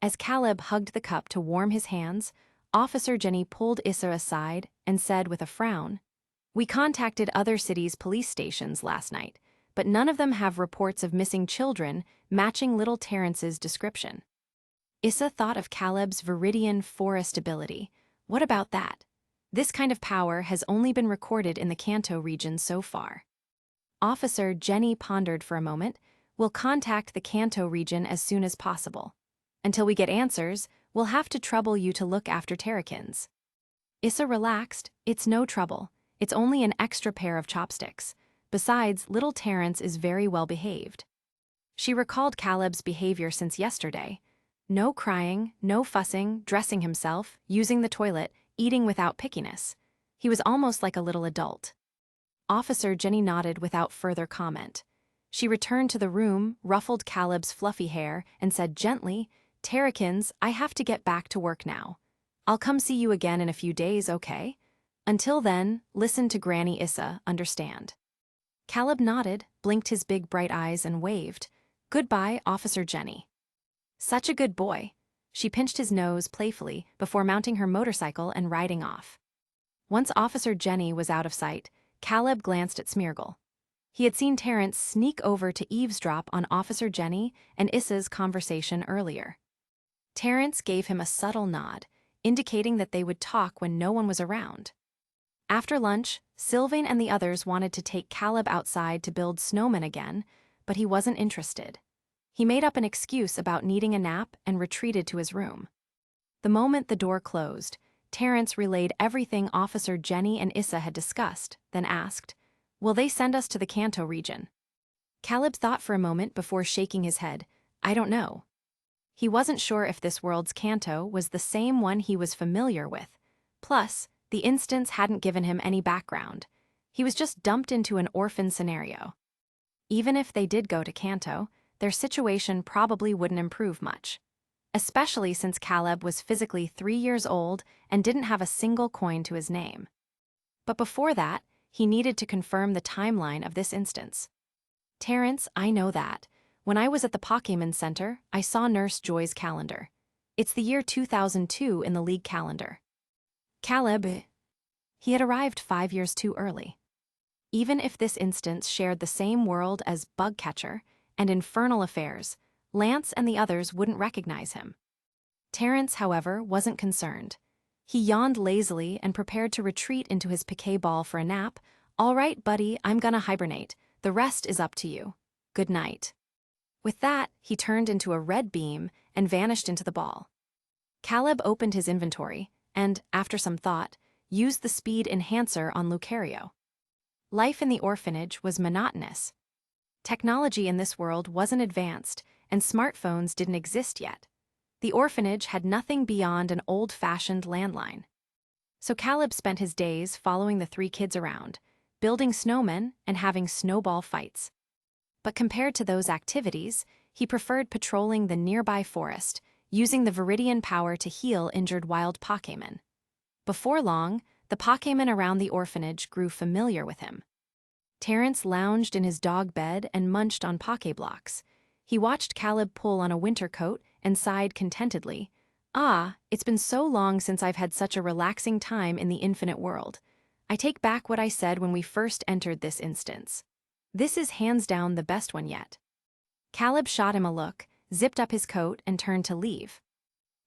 As Caleb hugged the cup to warm his hands, Officer Jenny pulled Issa aside and said with a frown, "We contacted other cities' police stations last night, but none of them have reports of missing children matching little Terrence's description." Issa thought of Caleb's Viridian forest ability. What about that? This kind of power has only been recorded in the Kanto region so far. Officer Jenny pondered for a moment. "We'll contact the Kanto region as soon as possible. Until we get answers, we'll have to trouble you to look after Terrakins." Issa relaxed. "It's no trouble. It's only an extra pair of chopsticks. Besides, little Terrence is very well behaved." She recalled Caleb's behavior since yesterday. No crying, no fussing, dressing himself, using the toilet, eating without pickiness. He was almost like a little adult. Officer Jenny nodded without further comment. She returned to the room, ruffled Caleb's fluffy hair, and said gently, "Terrakins, I have to get back to work now. I'll come see you again in a few days, okay? Until then, listen to Granny Issa, understand?" Caleb nodded, blinked his big bright eyes and waved. "Goodbye, Officer Jenny." "Such a good boy." She pinched his nose playfully before mounting her motorcycle and riding off. Once Officer Jenny was out of sight, Caleb glanced at Smeargle. He had seen Terrence sneak over to eavesdrop on Officer Jenny and Issa's conversation earlier. Terrence gave him a subtle nod, indicating that they would talk when no one was around. After lunch, Sylvain and the others wanted to take Caleb outside to build snowmen again, but he wasn't interested. He made up an excuse about needing a nap and retreated to his room. The moment the door closed, Terrence relayed everything Officer Jenny and Issa had discussed, then asked, "Will they send us to the Kanto region?" Caleb thought for a moment before shaking his head. "I don't know." He wasn't sure if this world's Kanto was the same one he was familiar with. Plus, the instance hadn't given him any background. He was just dumped into an orphan scenario. Even if they did go to Kanto, their situation probably wouldn't improve much. Especially since Caleb was physically 3 years old and didn't have a single coin to his name. But before that, he needed to confirm the timeline of this instance. "Terrence, I know that. When I was at the Pokémon Center, I saw Nurse Joy's calendar. It's the year 2002 in the League calendar." Caleb, he had arrived 5 years too early. Even if this instance shared the same world as Bugcatcher and Infernal Affairs, Lance and the others wouldn't recognize him. Terrence, however, wasn't concerned. He yawned lazily and prepared to retreat into his piquet ball for a nap. "All right, buddy, I'm gonna hibernate. The rest is up to you. Good night." With that, he turned into a red beam and vanished into the ball. Caleb opened his inventory and, after some thought, used the speed enhancer on Lucario. Life in the orphanage was monotonous. Technology in this world wasn't advanced, and smartphones didn't exist yet. The orphanage had nothing beyond an old-fashioned landline. So Caleb spent his days following the 3 kids around, building snowmen and having snowball fights. But compared to those activities, he preferred patrolling the nearby forest, using the Viridian Power to heal injured wild Pokémon. Before long, the Pokémon around the orphanage grew familiar with him. Terrence lounged in his dog bed and munched on Pokéblocks. He watched Caleb pull on a winter coat and sighed contentedly. "Ah, it's been so long since I've had such a relaxing time in the infinite world. I take back what I said when we first entered this instance. This is hands down the best one yet." Caleb shot him a look, zipped up his coat, and turned to leave.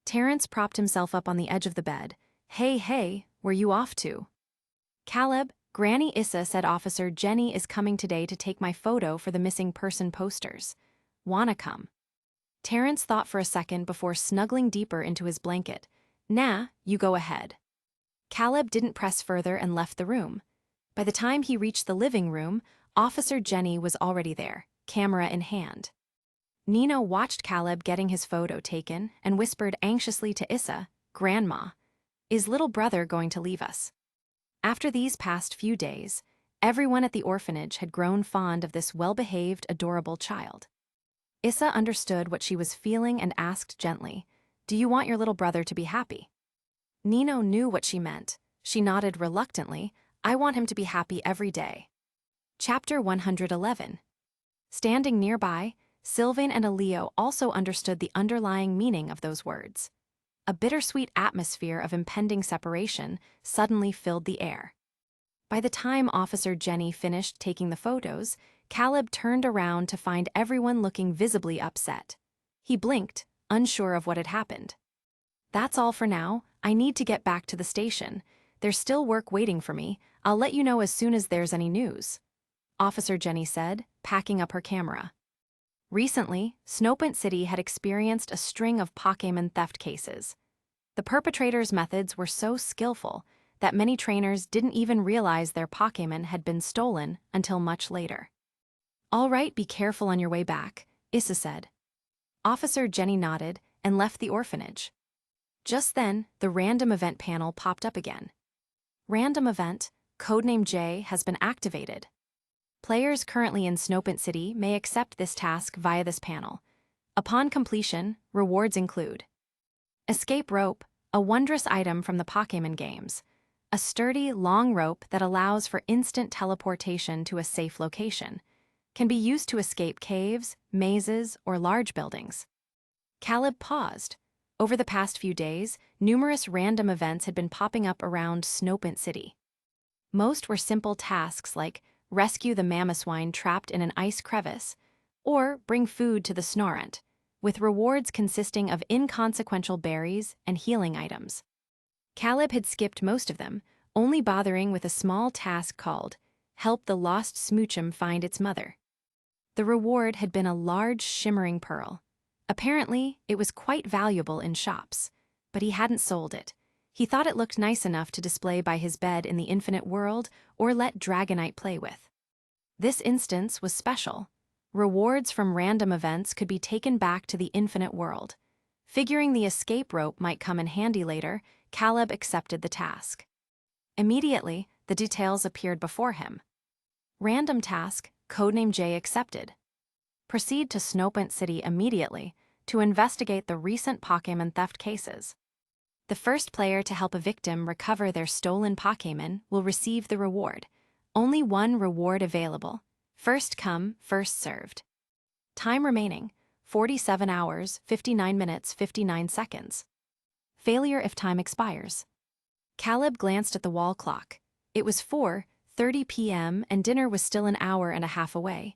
Terrence propped himself up on the edge of the bed. Hey, where you off to? Caleb, Granny Issa said Officer Jenny is coming today to take my photo for the missing person posters. Wanna come? Terrence thought for a second before snuggling deeper into his blanket. Nah, you go ahead. Caleb didn't press further and left the room. By the time he reached the living room, Officer Jenny was already there, camera in hand. Nino watched Caleb getting his photo taken and whispered anxiously to Issa, Grandma, is little brother going to leave us? After these past few days, everyone at the orphanage had grown fond of this well-behaved, adorable child. Issa understood what she was feeling and asked gently, Do you want your little brother to be happy? Nino knew what she meant. She nodded reluctantly, I want him to be happy every day. Chapter 111. Standing nearby, Sylvain and Elio also understood the underlying meaning of those words. A bittersweet atmosphere of impending separation suddenly filled the air. By the time Officer Jenny finished taking the photos, Caleb turned around to find everyone looking visibly upset. He blinked, unsure of what had happened. That's all for now. I need to get back to the station. There's still work waiting for me. I'll let you know as soon as there's any news. Officer Jenny said, packing up her camera. Recently, Snowpent City had experienced a string of Pokémon theft cases. The perpetrators' methods were so skillful that many trainers didn't even realize their Pokémon had been stolen until much later. All right, be careful on your way back, Issa said. Officer Jenny nodded and left the orphanage. Just then, the random event panel popped up again. Random event, codename J, has been activated. Players currently in Snowpent City may accept this task via this panel. Upon completion, rewards include Escape Rope, a wondrous item from the Pokémon games. A sturdy, long rope that allows for instant teleportation to a safe location. Can be used to escape caves, mazes, or large buildings. Caleb paused. Over the past few days, numerous random events had been popping up around Snowpent City. Most were simple tasks like rescue the Mamoswine trapped in an ice crevice, or bring food to the Snorunt, with rewards consisting of inconsequential berries and healing items. Caleb had skipped most of them, only bothering with a small task called Help the Lost Smoochum Find Its Mother. The reward had been a large shimmering pearl. Apparently, it was quite valuable in shops, but he hadn't sold it. He thought it looked nice enough to display by his bed in the infinite world or let Dragonite play with. This instance was special. Rewards from random events could be taken back to the infinite world. Figuring the escape rope might come in handy later, Caleb accepted the task. Immediately, the details appeared before him. Random task, codename J accepted. Proceed to Snowpent City immediately to investigate the recent Pokémon theft cases. The first player to help a victim recover their stolen Pokémon will receive the reward. Only one reward available. First come, first served. Time remaining, 47 hours, 59 minutes, 59 seconds. Failure if time expires. Caleb glanced at the wall clock. It was 4:30 p.m. and dinner was still an hour and a half away.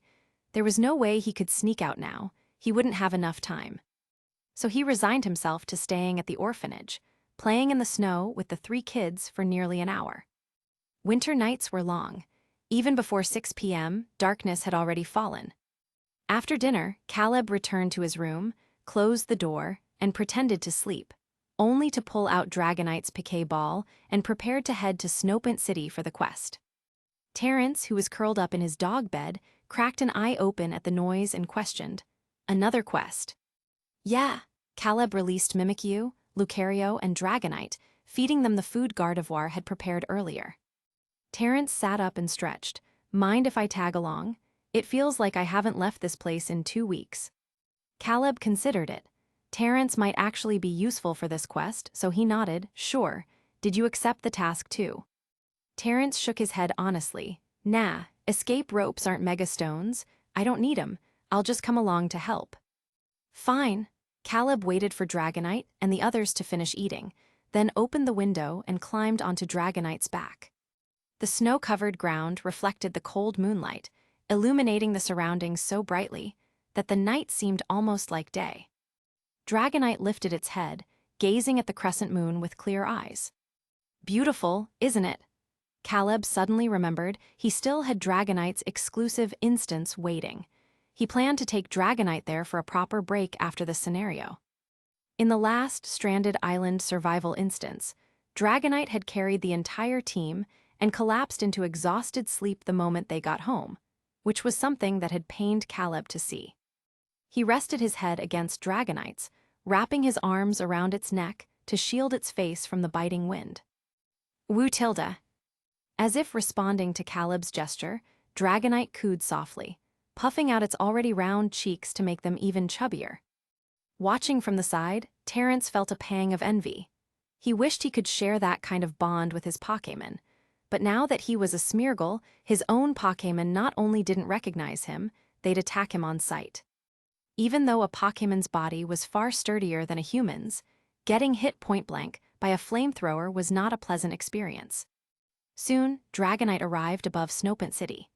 There was no way he could sneak out now. He wouldn't have enough time. So he resigned himself to staying at the orphanage, playing in the snow with the 3 kids for nearly an hour. Winter nights were long. Even before 6 p.m., darkness had already fallen. After dinner, Caleb returned to his room, closed the door, and pretended to sleep, only to pull out Dragonite's piquet ball and prepared to head to Snowpent City for the quest. Terrence, who was curled up in his dog bed, cracked an eye open at the noise and questioned, Another quest? Yeah. Caleb released Mimikyu, Lucario, and Dragonite, feeding them the food Gardevoir had prepared earlier. Terrence sat up and stretched. Mind if I tag along? It feels like I haven't left this place in 2 weeks. Caleb considered it. Terrence might actually be useful for this quest, so he nodded, sure. Did you accept the task too? Terrence shook his head honestly. Nah, escape ropes aren't megastones. I don't need 'em. I'll just come along to help. Fine. Caleb waited for Dragonite and the others to finish eating, then opened the window and climbed onto Dragonite's back. The snow-covered ground reflected the cold moonlight, illuminating the surroundings so brightly. that the night seemed almost like day. Dragonite lifted its head, gazing at the crescent moon with clear eyes. Beautiful, isn't it? Caleb suddenly remembered he still had Dragonite's exclusive instance waiting. He planned to take Dragonite there for a proper break after the scenario. In the last Stranded Island survival instance, Dragonite had carried the entire team and collapsed into exhausted sleep the moment they got home, which was something that had pained Caleb to see. He rested his head against Dragonite's, wrapping his arms around its neck to shield its face from the biting wind. Woo Tilda. As if responding to Caleb's gesture, Dragonite cooed softly, puffing out its already round cheeks to make them even chubbier. Watching from the side, Terrence felt a pang of envy. He wished he could share that kind of bond with his Pokémon, but now that he was a Smeargle, his own Pokémon not only didn't recognize him, they'd attack him on sight. Even though a Pokémon's body was far sturdier than a human's, getting hit point-blank by a flamethrower was not a pleasant experience. Soon, Dragonite arrived above Snopant City.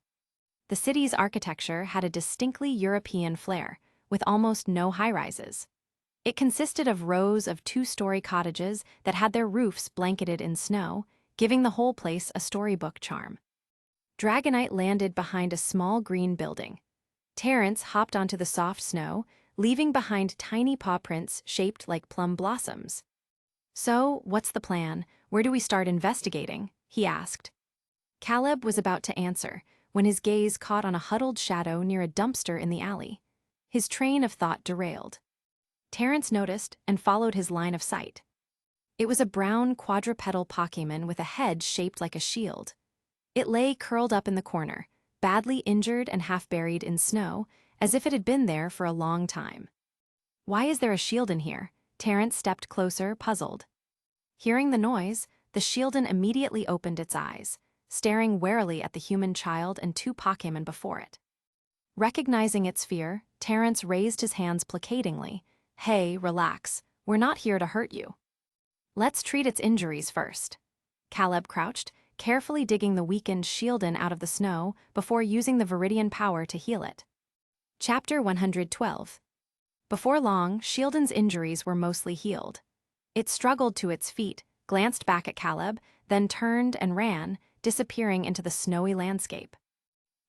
The city's architecture had a distinctly European flair, with almost no high-rises. It consisted of rows of two-story cottages that had their roofs blanketed in snow, giving the whole place a storybook charm. Dragonite landed behind a small green building. Terrence hopped onto the soft snow, leaving behind tiny paw prints shaped like plum blossoms. "So, what's the plan? Where do we start investigating?" he asked. Caleb was about to answer when his gaze caught on a huddled shadow near a dumpster in the alley. His train of thought derailed. Terrence noticed and followed his line of sight. It was a brown quadrupedal Pokémon with a head shaped like a shield. It lay curled up in the corner, badly injured and half buried in snow, as if it had been there for a long time. "Why is there a shield in here?" Terrence stepped closer, puzzled. Hearing the noise, the Shieldon immediately opened its eyes, staring warily at the human child and two Pokémon before it. Recognizing its fear, Terrence raised his hands placatingly. "Hey, relax. We're not here to hurt you. Let's treat its injuries first." Caleb crouched, carefully digging the weakened Shieldon out of the snow before using the Viridian Power to heal it. Chapter 112. Before long, Shieldon's injuries were mostly healed. It struggled to its feet, glanced back at Caleb, then turned and ran, disappearing into the snowy landscape.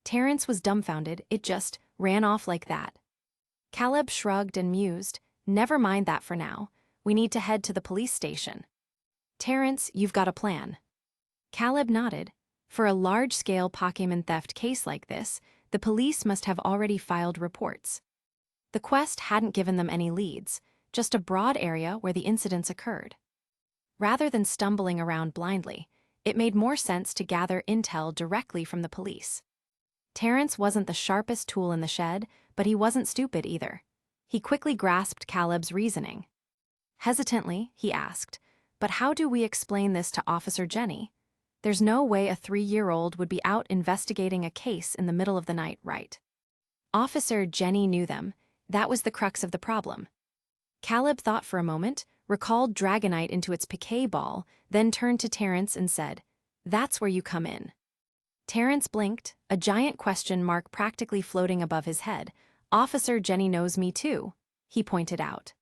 Terrence was dumbfounded. It just ran off like that. Caleb shrugged and mused. "Never mind that for now. We need to head to the police station." "Terrence, you've got a plan." Caleb nodded. For a large-scale Pokémon theft case like this, the police must have already filed reports. The quest hadn't given them any leads, just a broad area where the incidents occurred. Rather than stumbling around blindly, it made more sense to gather intel directly from the police. Terrence wasn't the sharpest tool in the shed, but he wasn't stupid either. He quickly grasped Caleb's reasoning. Hesitantly, he asked, "But how do we explain this to Officer Jenny? There's no way a 3-year-old would be out investigating a case in the middle of the night, right?" Officer Jenny knew them. That was the crux of the problem. Caleb thought for a moment, recalled Dragonite into its piquet ball, then turned to Terrence and said, "That's where you come in." Terrence blinked, a giant question mark practically floating above his head. "Officer Jenny knows me too," he pointed out.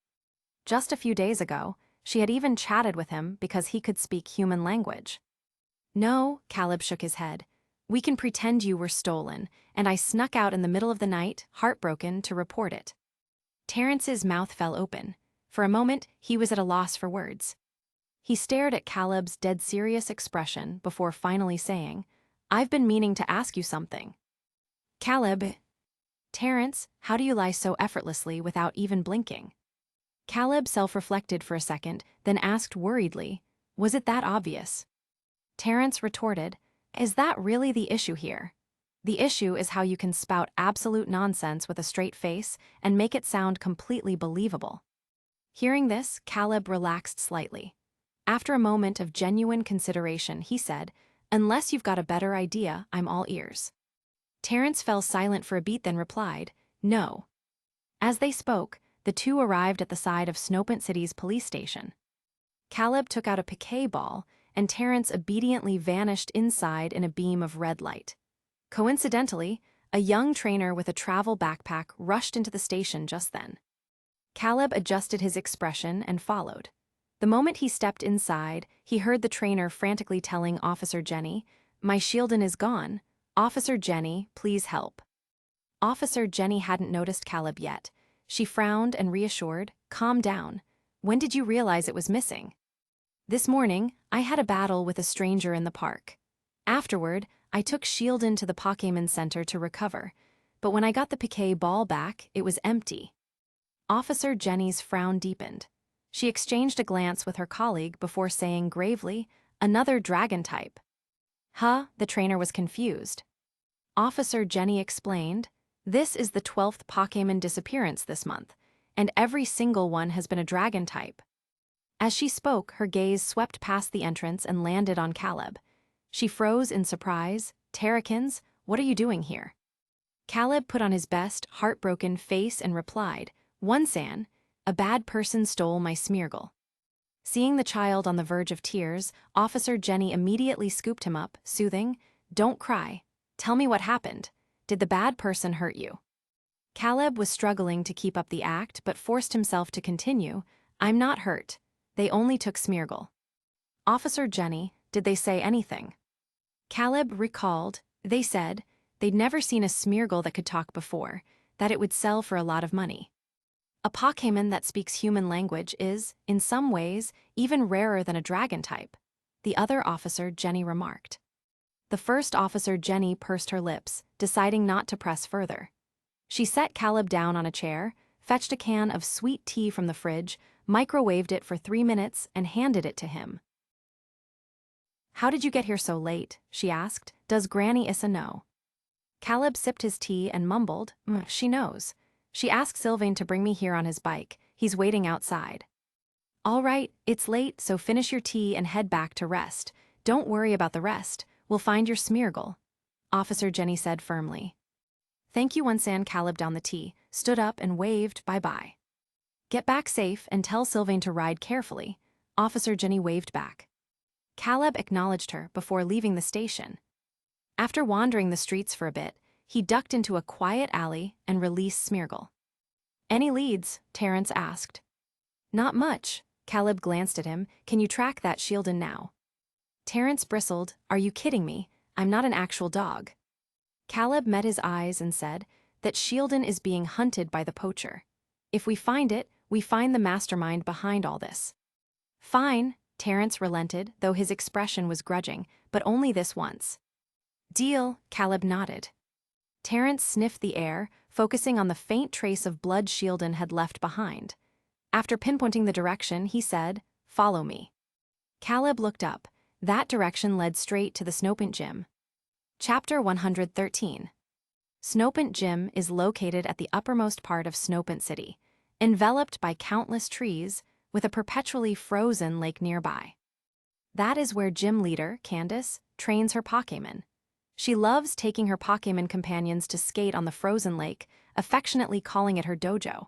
Just a few days ago, she had even chatted with him because he could speak human language. "No," Caleb shook his head. "We can pretend you were stolen, and I snuck out in the middle of the night, heartbroken, to report it." Terrence's mouth fell open. For a moment, he was at a loss for words. He stared at Caleb's dead serious expression before finally saying, "I've been meaning to ask you something." "Caleb." "Terrence, how do you lie so effortlessly without even blinking?" Caleb self-reflected for a second, then asked worriedly, "Was it that obvious?" Terrence retorted, "Is that really the issue here? The issue is how you can spout absolute nonsense with a straight face and make it sound completely believable." Hearing this, Caleb relaxed slightly. After a moment of genuine consideration, he said, "Unless you've got a better idea, I'm all ears." Terrence fell silent for a beat, then replied, "No." As they spoke, the two arrived at the side of Snopant City's police station. Caleb took out a piquet ball, and Terrence obediently vanished inside in a beam of red light. Coincidentally, a young trainer with a travel backpack rushed into the station just then. Caleb adjusted his expression and followed. The moment he stepped inside, he heard the trainer frantically telling Officer Jenny, "My Shieldon is gone. Officer Jenny, please help." Officer Jenny hadn't noticed Caleb yet. She frowned and reassured, "Calm down. When did you realize it was missing?" "This morning, I had a battle with a stranger in the park. Afterward, I took Shieldon to the Pokémon Center to recover, but when I got the Piquet ball back, it was empty." Officer Jenny's frown deepened. She exchanged a glance with her colleague before saying gravely, "Another dragon type." "Huh?" The trainer was confused. Officer Jenny explained, "This is the 12th Pokémon disappearance this month, and every single one has been a dragon type." As she spoke, her gaze swept past the entrance and landed on Caleb. She froze in surprise. "Terrakins, what are you doing here?" Caleb put on his best, heartbroken face and replied, "One-san, a bad person stole my Smeargle." Seeing the child on the verge of tears, Officer Jenny immediately scooped him up, soothing, "Don't cry. Tell me what happened. Did the bad person hurt you?" Caleb was struggling to keep up the act but forced himself to continue, "I'm not hurt. They only took Smeargle." "Officer Jenny, did they say anything?" Caleb recalled, "They said they'd never seen a Smeargle that could talk before, that it would sell for a lot of money. A Pokémon that speaks human language is, in some ways, even rarer than a dragon type," the other officer Jenny remarked. The first officer Jenny pursed her lips, deciding not to press further. She set Caleb down on a chair, fetched a can of sweet tea from the fridge, microwaved it for 3 minutes, and handed it to him. "How did you get here so late?" she asked. "Does Granny Issa know?" Caleb sipped his tea and mumbled, "She knows. She asked Sylvain to bring me here on his bike. He's waiting outside." "All right, it's late, so finish your tea and head back to rest. Don't worry about the rest. We'll find your Smeargle," Officer Jenny said firmly. "Thank you." One-san Caleb down the tea, stood up and waved bye-bye. "Get back safe and tell Sylvain to ride carefully," Officer Jenny waved back. Caleb acknowledged her before leaving the station. After wandering the streets for a bit, he ducked into a quiet alley and released Smeargle. "Any leads?" Terrence asked. "Not much." Caleb glanced at him. "Can you track that Shieldon now?" Terrence bristled. "Are you kidding me? I'm not an actual dog." Caleb met his eyes and said, "That Shieldon is being hunted by the poacher. If we find it, we find the mastermind behind all this." "Fine," Terrence relented, though his expression was grudging, "but only this once." "Deal," Caleb nodded. Terrence sniffed the air, focusing on the faint trace of blood Shieldon had left behind. After pinpointing the direction, he said, "Follow me." Caleb looked up. That direction led straight to the Snopant Gym. Chapter 113. Snopant Gym is located at the uppermost part of Snopant City, enveloped by countless trees, with a perpetually frozen lake nearby. That is where gym leader, Candace, trains her Pokémon. She loves taking her Pokémon companions to skate on the frozen lake, affectionately calling it her dojo.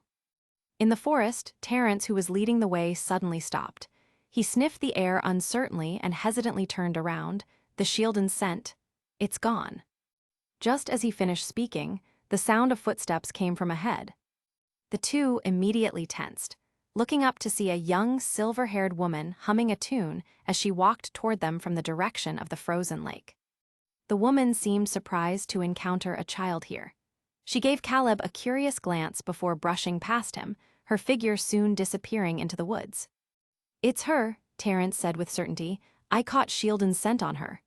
In the forest, Terrence, who was leading the way, suddenly stopped. He sniffed the air uncertainly and hesitantly turned around. The Shieldon scent. "It's gone." Just as he finished speaking, the sound of footsteps came from ahead. The two immediately tensed, looking up to see a young, silver-haired woman humming a tune as she walked toward them from the direction of the frozen lake. The woman seemed surprised to encounter a child here. She gave Caleb a curious glance before brushing past him, her figure soon disappearing into the woods. "It's her," Terrence said with certainty. "I caught Shieldon's scent on her."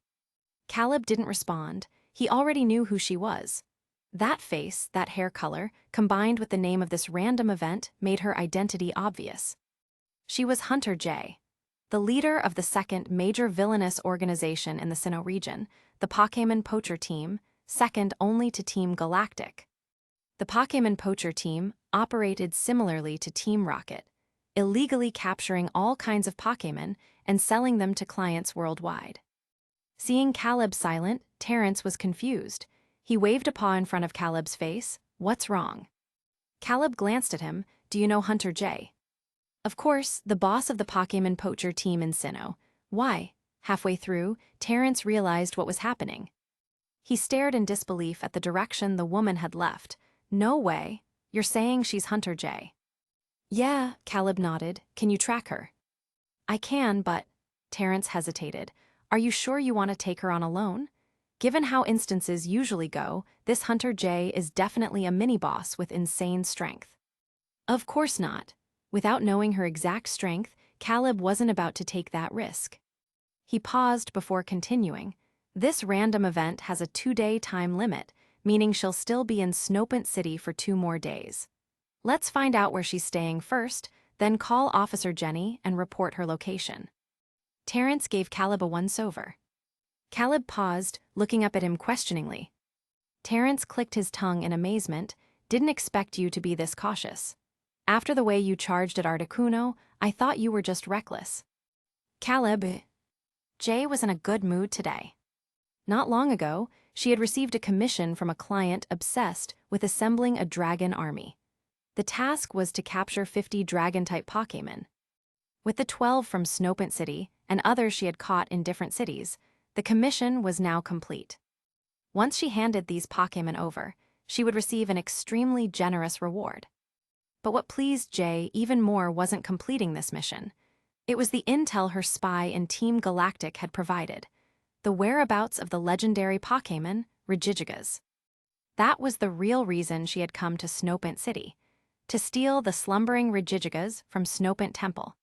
Caleb didn't respond. He already knew who she was. That face, that hair color, combined with the name of this random event, made her identity obvious. She was Hunter J, the leader of the second major villainous organization in the Sinnoh region, the Pokémon Poacher Team, second only to Team Galactic. The Pokémon Poacher Team operated similarly to Team Rocket, illegally capturing all kinds of Pokémon and selling them to clients worldwide. Seeing Caleb silent, Terrence was confused. He waved a paw in front of Caleb's face. "What's wrong?" Caleb glanced at him. "Do you know Hunter J?" "Of course, the boss of the Pokémon Poacher Team in Sinnoh. Why?" Halfway through, Terrence realized what was happening. He stared in disbelief at the direction the woman had left. No way. You're saying she's Hunter J? Yeah, Caleb nodded. Can you track her? I can, but... Terrence hesitated. Are you sure you want to take her on alone? Given how instances usually go, this Hunter J is definitely a mini-boss with insane strength. Of course not. Without knowing her exact strength, Caleb wasn't about to take that risk. He paused before continuing. This random event has a 2-day time limit, meaning she'll still be in Snopant City for 2 more days. Let's find out where she's staying first, then call Officer Jenny and report her location. Terrence gave Caleb a once-over. Caleb paused, looking up at him questioningly. Terrence clicked his tongue in amazement. Didn't expect you to be this cautious. After the way you charged at Articuno, I thought you were just reckless. Caleb... Jay was in a good mood today. Not long ago, she had received a commission from a client obsessed with assembling a dragon army. The task was to capture 50 dragon-type Pokémon. With the 12 from Snopant City and others she had caught in different cities, the commission was now complete. Once she handed these Pokémon over, she would receive an extremely generous reward. But what pleased Jay even more wasn't completing this mission. It was the intel her spy in Team Galactic had provided, the whereabouts of the legendary Pokémon, Regigigas. That was the real reason she had come to Snopant City, to steal the slumbering Regigigas from Snopant Temple.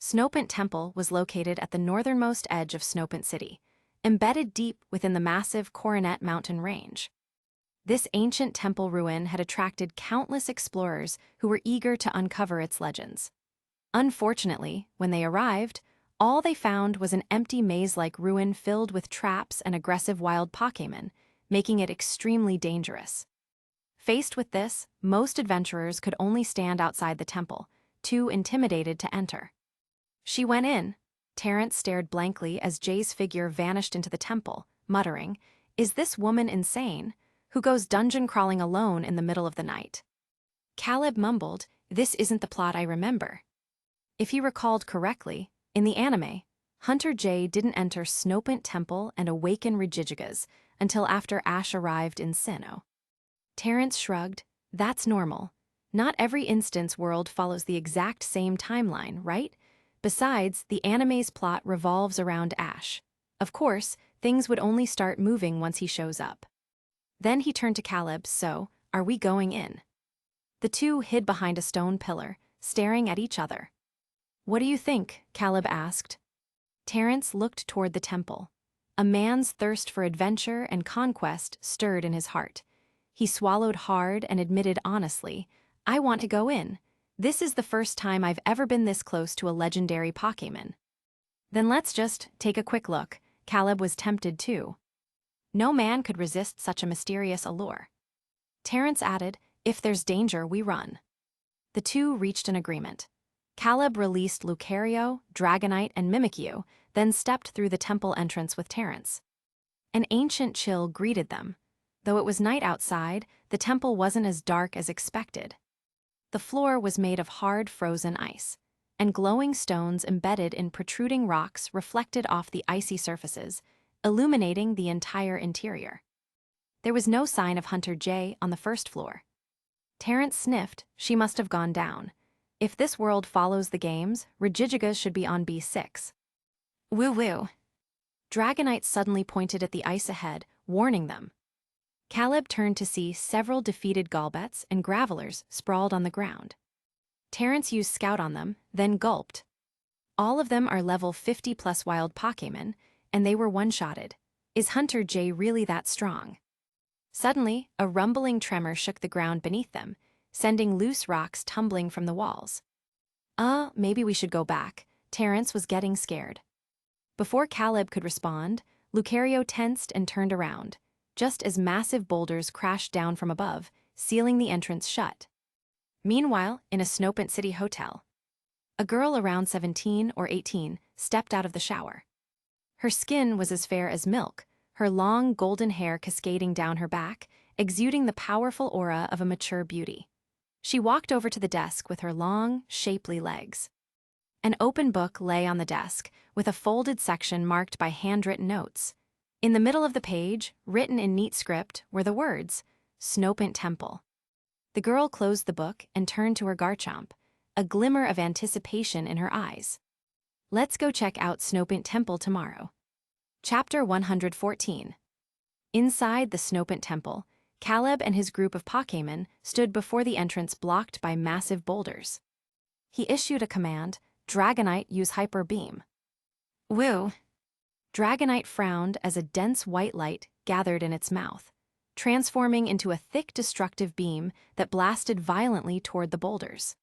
Snopant Temple was located at the northernmost edge of Snopant City, embedded deep within the massive Coronet Mountain range. This ancient temple ruin had attracted countless explorers who were eager to uncover its legends. Unfortunately, when they arrived, all they found was an empty maze-like ruin filled with traps and aggressive wild Pokémon, making it extremely dangerous. Faced with this, most adventurers could only stand outside the temple, too intimidated to enter. She went in. Terrence stared blankly as Jay's figure vanished into the temple, muttering, "Is this woman insane? Who goes dungeon crawling alone in the middle of the night?" Caleb mumbled, "This isn't the plot I remember." If he recalled correctly, in the anime, Hunter J didn't enter Snopant Temple and awaken Regigigas until after Ash arrived in Sinnoh. Terrence shrugged. That's normal. Not every instance world follows the exact same timeline, right? Besides, the anime's plot revolves around Ash. Of course, things would only start moving once he shows up. Then he turned to Caleb. So, are we going in? The two hid behind a stone pillar, staring at each other. What do you think? Caleb asked. Terrence looked toward the temple. A man's thirst for adventure and conquest stirred in his heart. He swallowed hard and admitted honestly, I want to go in. This is the first time I've ever been this close to a legendary Pokémon. Then let's just take a quick look. Caleb was tempted too. No man could resist such a mysterious allure. Terrence added, if there's danger, we run. The two reached an agreement. Caleb released Lucario, Dragonite, and Mimikyu, then stepped through the temple entrance with Terrence. An ancient chill greeted them. Though it was night outside, the temple wasn't as dark as expected. The floor was made of hard frozen ice, and glowing stones embedded in protruding rocks reflected off the icy surfaces, illuminating the entire interior. There was no sign of Hunter J on the first floor. Terrence sniffed. She must have gone down. If this world follows the games, Regigigas should be on B6. Woo-woo. Dragonite suddenly pointed at the ice ahead, warning them. Caleb turned to see several defeated Golbets and Gravelers sprawled on the ground. Terrence used Scout on them, then gulped. All of them are level 50+ wild Pokémon, and they were one-shotted. Is Hunter J really that strong? Suddenly, a rumbling tremor shook the ground beneath them, sending loose rocks tumbling from the walls. Maybe we should go back. Terrence was getting scared. Before Caleb could respond, Lucario tensed and turned around, just as massive boulders crashed down from above, sealing the entrance shut. Meanwhile, in a Snopant City hotel, a girl around 17 or 18 stepped out of the shower. Her skin was as fair as milk, her long golden hair cascading down her back, exuding the powerful aura of a mature beauty. She walked over to the desk with her long, shapely legs. An open book lay on the desk, with a folded section marked by handwritten notes. In the middle of the page, written in neat script, were the words, Snopant Temple. The girl closed the book and turned to her Garchomp, a glimmer of anticipation in her eyes. Let's go check out Snopant Temple tomorrow. Chapter 114. Inside the Snopant Temple, Caleb and his group of Pokémon stood before the entrance blocked by massive boulders. He issued a command, Dragonite use Hyper Beam. Woo! Dragonite frowned as a dense white light gathered in its mouth, transforming into a thick destructive beam that blasted violently toward the boulders.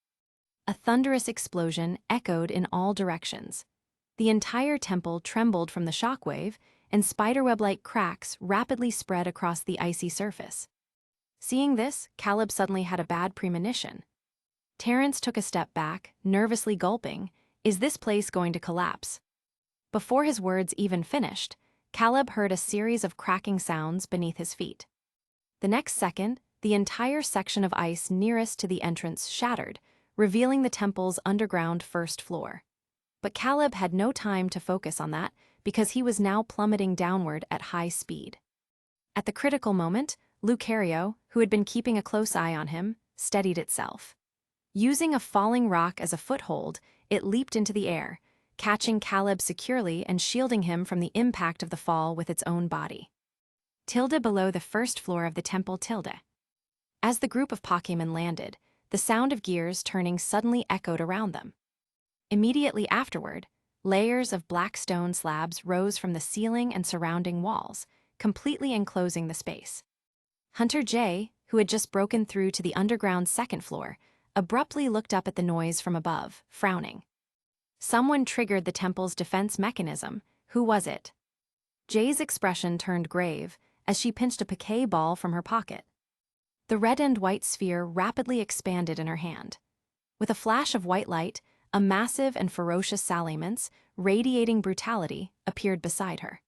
A thunderous explosion echoed in all directions. The entire temple trembled from the shockwave, and spiderweb-like cracks rapidly spread across the icy surface. Seeing this, Caleb suddenly had a bad premonition. Terrence took a step back, nervously gulping, "Is this place going to collapse?" Before his words even finished, Caleb heard a series of cracking sounds beneath his feet. The next second, the entire section of ice nearest to the entrance shattered, revealing the temple's underground first floor. But Caleb had no time to focus on that because he was now plummeting downward at high speed. At the critical moment, Lucario, who had been keeping a close eye on him, steadied itself. Using a falling rock as a foothold, it leaped into the air, catching Caleb securely and shielding him from the impact of the fall with its own body. Below the first floor of the temple As the group of Pokémon landed, the sound of gears turning suddenly echoed around them. Immediately afterward, layers of black stone slabs rose from the ceiling and surrounding walls, completely enclosing the space. Hunter J, who had just broken through to the underground second floor, abruptly looked up at the noise from above, frowning. Someone triggered the temple's defense mechanism. Who was it? Jay's expression turned grave as she pinched a Poké ball from her pocket. The red and white sphere rapidly expanded in her hand. With a flash of white light, a massive and ferocious Salamence, radiating brutality, appeared beside her.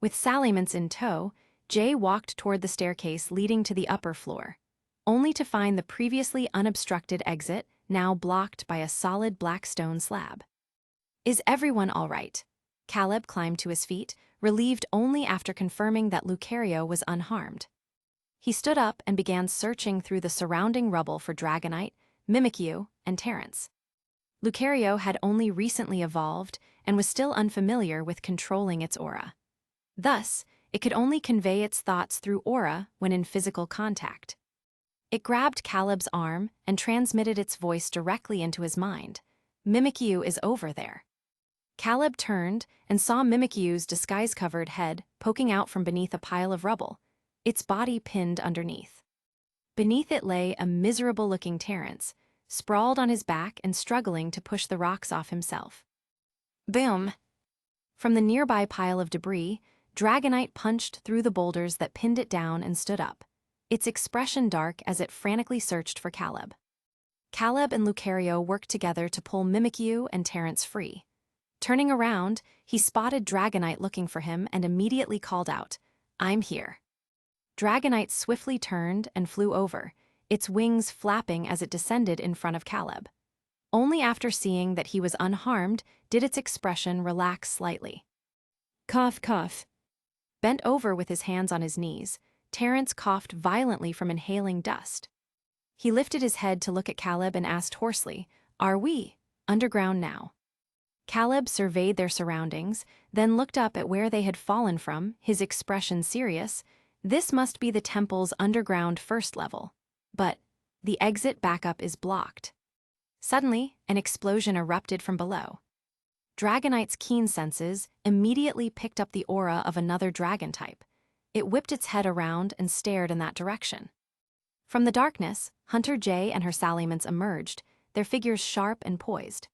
With Salamence in tow, Jay walked toward the staircase leading to the upper floor, only to find the previously unobstructed exit now blocked by a solid black stone slab. Is everyone all right? Caleb climbed to his feet, relieved only after confirming that Lucario was unharmed. He stood up and began searching through the surrounding rubble for Dragonite, Mimikyu, and Terrence. Lucario had only recently evolved and was still unfamiliar with controlling its aura. Thus, it could only convey its thoughts through aura when in physical contact. It grabbed Caleb's arm and transmitted its voice directly into his mind. Mimikyu is over there. Caleb turned and saw Mimikyu's disguise-covered head poking out from beneath a pile of rubble, its body pinned underneath. Beneath it lay a miserable-looking Terrence, sprawled on his back and struggling to push the rocks off himself. Boom! From the nearby pile of debris, Dragonite punched through the boulders that pinned it down and stood up, its expression dark as it frantically searched for Caleb. Caleb and Lucario worked together to pull Mimikyu and Terrence free. Turning around, he spotted Dragonite looking for him and immediately called out, "I'm here." Dragonite swiftly turned and flew over, its wings flapping as it descended in front of Caleb. Only after seeing that he was unharmed did its expression relax slightly. Cough, cough. Bent over with his hands on his knees, Terrence coughed violently from inhaling dust. He lifted his head to look at Caleb and asked hoarsely, "Are we underground now?" Caleb surveyed their surroundings, then looked up at where they had fallen from, his expression serious. This must be the temple's underground first level. But the exit backup is blocked. Suddenly, an explosion erupted from below. Dragonite's keen senses immediately picked up the aura of another dragon type. It whipped its head around and stared in that direction. From the darkness, Hunter J and her Salamence emerged, their figures sharp and poised.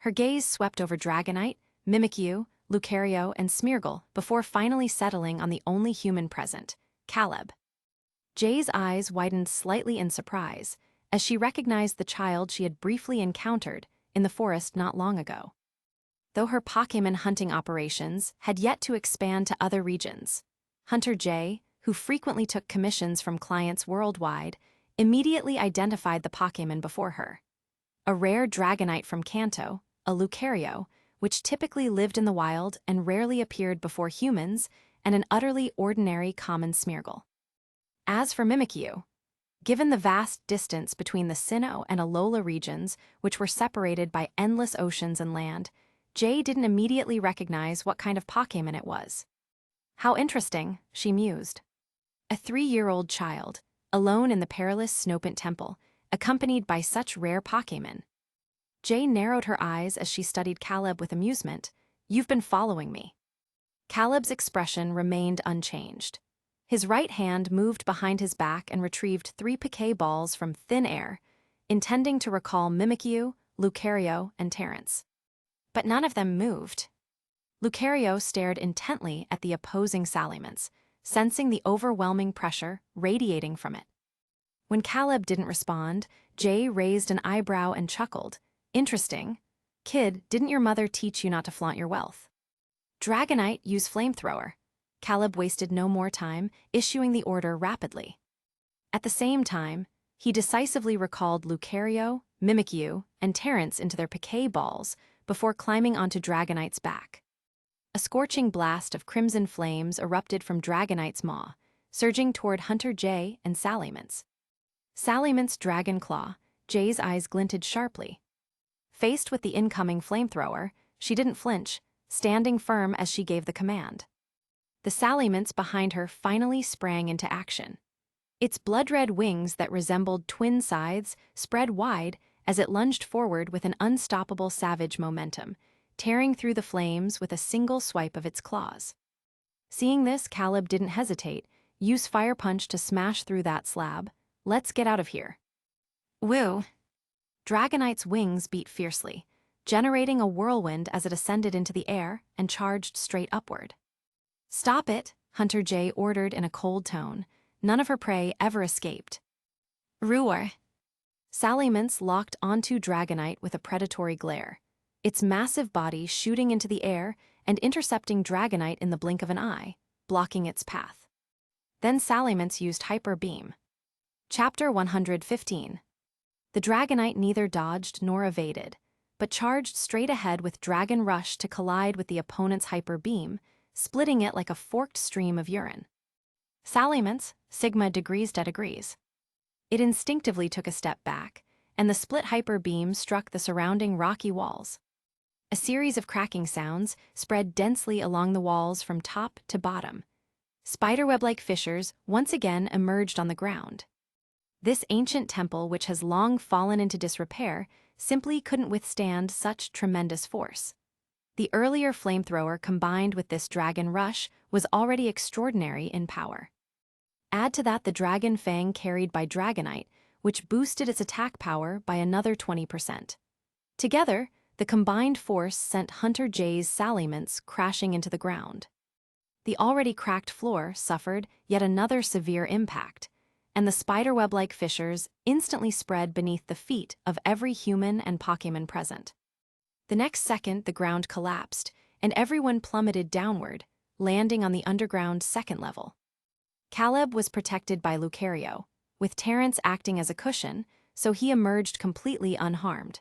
Her gaze swept over Dragonite, Mimikyu, Lucario, and Smeargle before finally settling on the only human present, Caleb. Jay's eyes widened slightly in surprise as she recognized the child she had briefly encountered in the forest not long ago. Though her Pokémon hunting operations had yet to expand to other regions, Hunter J, who frequently took commissions from clients worldwide, immediately identified the Pokémon before her. A rare Dragonite from Kanto, a Lucario, which typically lived in the wild and rarely appeared before humans, and an utterly ordinary common Smeargle. As for Mimikyu, given the vast distance between the Sinnoh and Alola regions, which were separated by endless oceans and land, Jay didn't immediately recognize what kind of Pokémon it was. How interesting, she mused. A 3-year-old child, alone in the perilous Snopant Temple, accompanied by such rare Pokémon. Jay narrowed her eyes as she studied Caleb with amusement. You've been following me. Caleb's expression remained unchanged. His right hand moved behind his back and retrieved 3 Pokéballs from thin air, intending to recall Mimikyu, Lucario, and Terrence. But none of them moved. Lucario stared intently at the opposing Salamence, sensing the overwhelming pressure radiating from it. When Caleb didn't respond, Jay raised an eyebrow and chuckled. Interesting. Kid, didn't your mother teach you not to flaunt your wealth? Dragonite, use flamethrower. Caleb wasted no more time, issuing the order rapidly. At the same time, he decisively recalled Lucario, Mimikyu, and Terrence into their Pokéballs before climbing onto Dragonite's back. A scorching blast of crimson flames erupted from Dragonite's maw, surging toward Hunter Jay and Salamence. Salamance's dragon claw, Jay's eyes glinted sharply. Faced with the incoming flamethrower, she didn't flinch, standing firm as she gave the command. The Salamence behind her finally sprang into action. Its blood-red wings that resembled twin scythes spread wide as it lunged forward with an unstoppable savage momentum, tearing through the flames with a single swipe of its claws. Seeing this, Caleb didn't hesitate. Use Fire Punch to smash through that slab. Let's get out of here. Woo! Dragonite's wings beat fiercely, generating a whirlwind as it ascended into the air and charged straight upward. Stop it, Hunter Jay ordered in a cold tone. None of her prey ever escaped. Roar! Salamence locked onto Dragonite with a predatory glare, its massive body shooting into the air and intercepting Dragonite in the blink of an eye, blocking its path. Then Salamence used Hyper Beam. Chapter 115. The Dragonite neither dodged nor evaded, but charged straight ahead with Dragon Rush to collide with the opponent's Hyper Beam, splitting it like a forked stream of urine. Salamence, Sigma degrees de degrees. It instinctively took a step back, and the split Hyper Beam struck the surrounding rocky walls. A series of cracking sounds spread densely along the walls from top to bottom. Spiderweb-like fissures once again emerged on the ground. This ancient temple, which has long fallen into disrepair, simply couldn't withstand such tremendous force. The earlier flamethrower combined with this Dragon Rush was already extraordinary in power. Add to that the Dragon Fang carried by Dragonite, which boosted its attack power by another 20%. Together, the combined force sent Hunter Jay's Salamence crashing into the ground. The already cracked floor suffered yet another severe impact, and the spiderweb-like fissures instantly spread beneath the feet of every human and Pokémon present. The next second, the ground collapsed, and everyone plummeted downward, landing on the underground second level. Caleb was protected by Lucario, with Terrence acting as a cushion, so he emerged completely unharmed.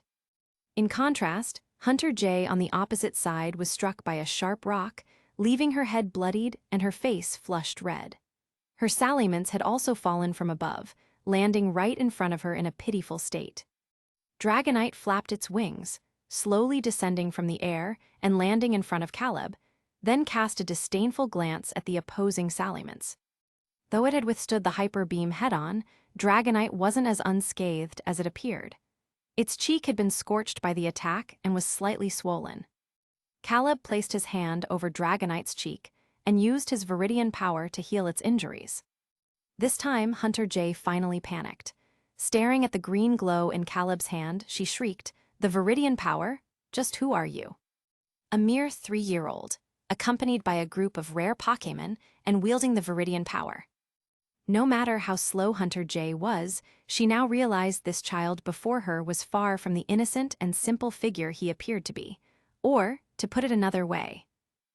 In contrast, Hunter Jay on the opposite side was struck by a sharp rock, leaving her head bloodied and her face flushed red. Her Salamence had also fallen from above, landing right in front of her in a pitiful state. Dragonite flapped its wings, slowly descending from the air and landing in front of Caleb, then cast a disdainful glance at the opposing Salamence. Though it had withstood the Hyper Beam head-on, Dragonite wasn't as unscathed as it appeared. Its cheek had been scorched by the attack and was slightly swollen. Caleb placed his hand over Dragonite's cheek and used his Viridian Power to heal its injuries. This time, Hunter Jay finally panicked. Staring at the green glow in Caleb's hand, she shrieked, "The Viridian Power? Just who are you?" A mere 3-year-old, accompanied by a group of rare Pokémon and wielding the Viridian Power. No matter how slow Hunter Jay was, she now realized this child before her was far from the innocent and simple figure he appeared to be. Or, to put it another way,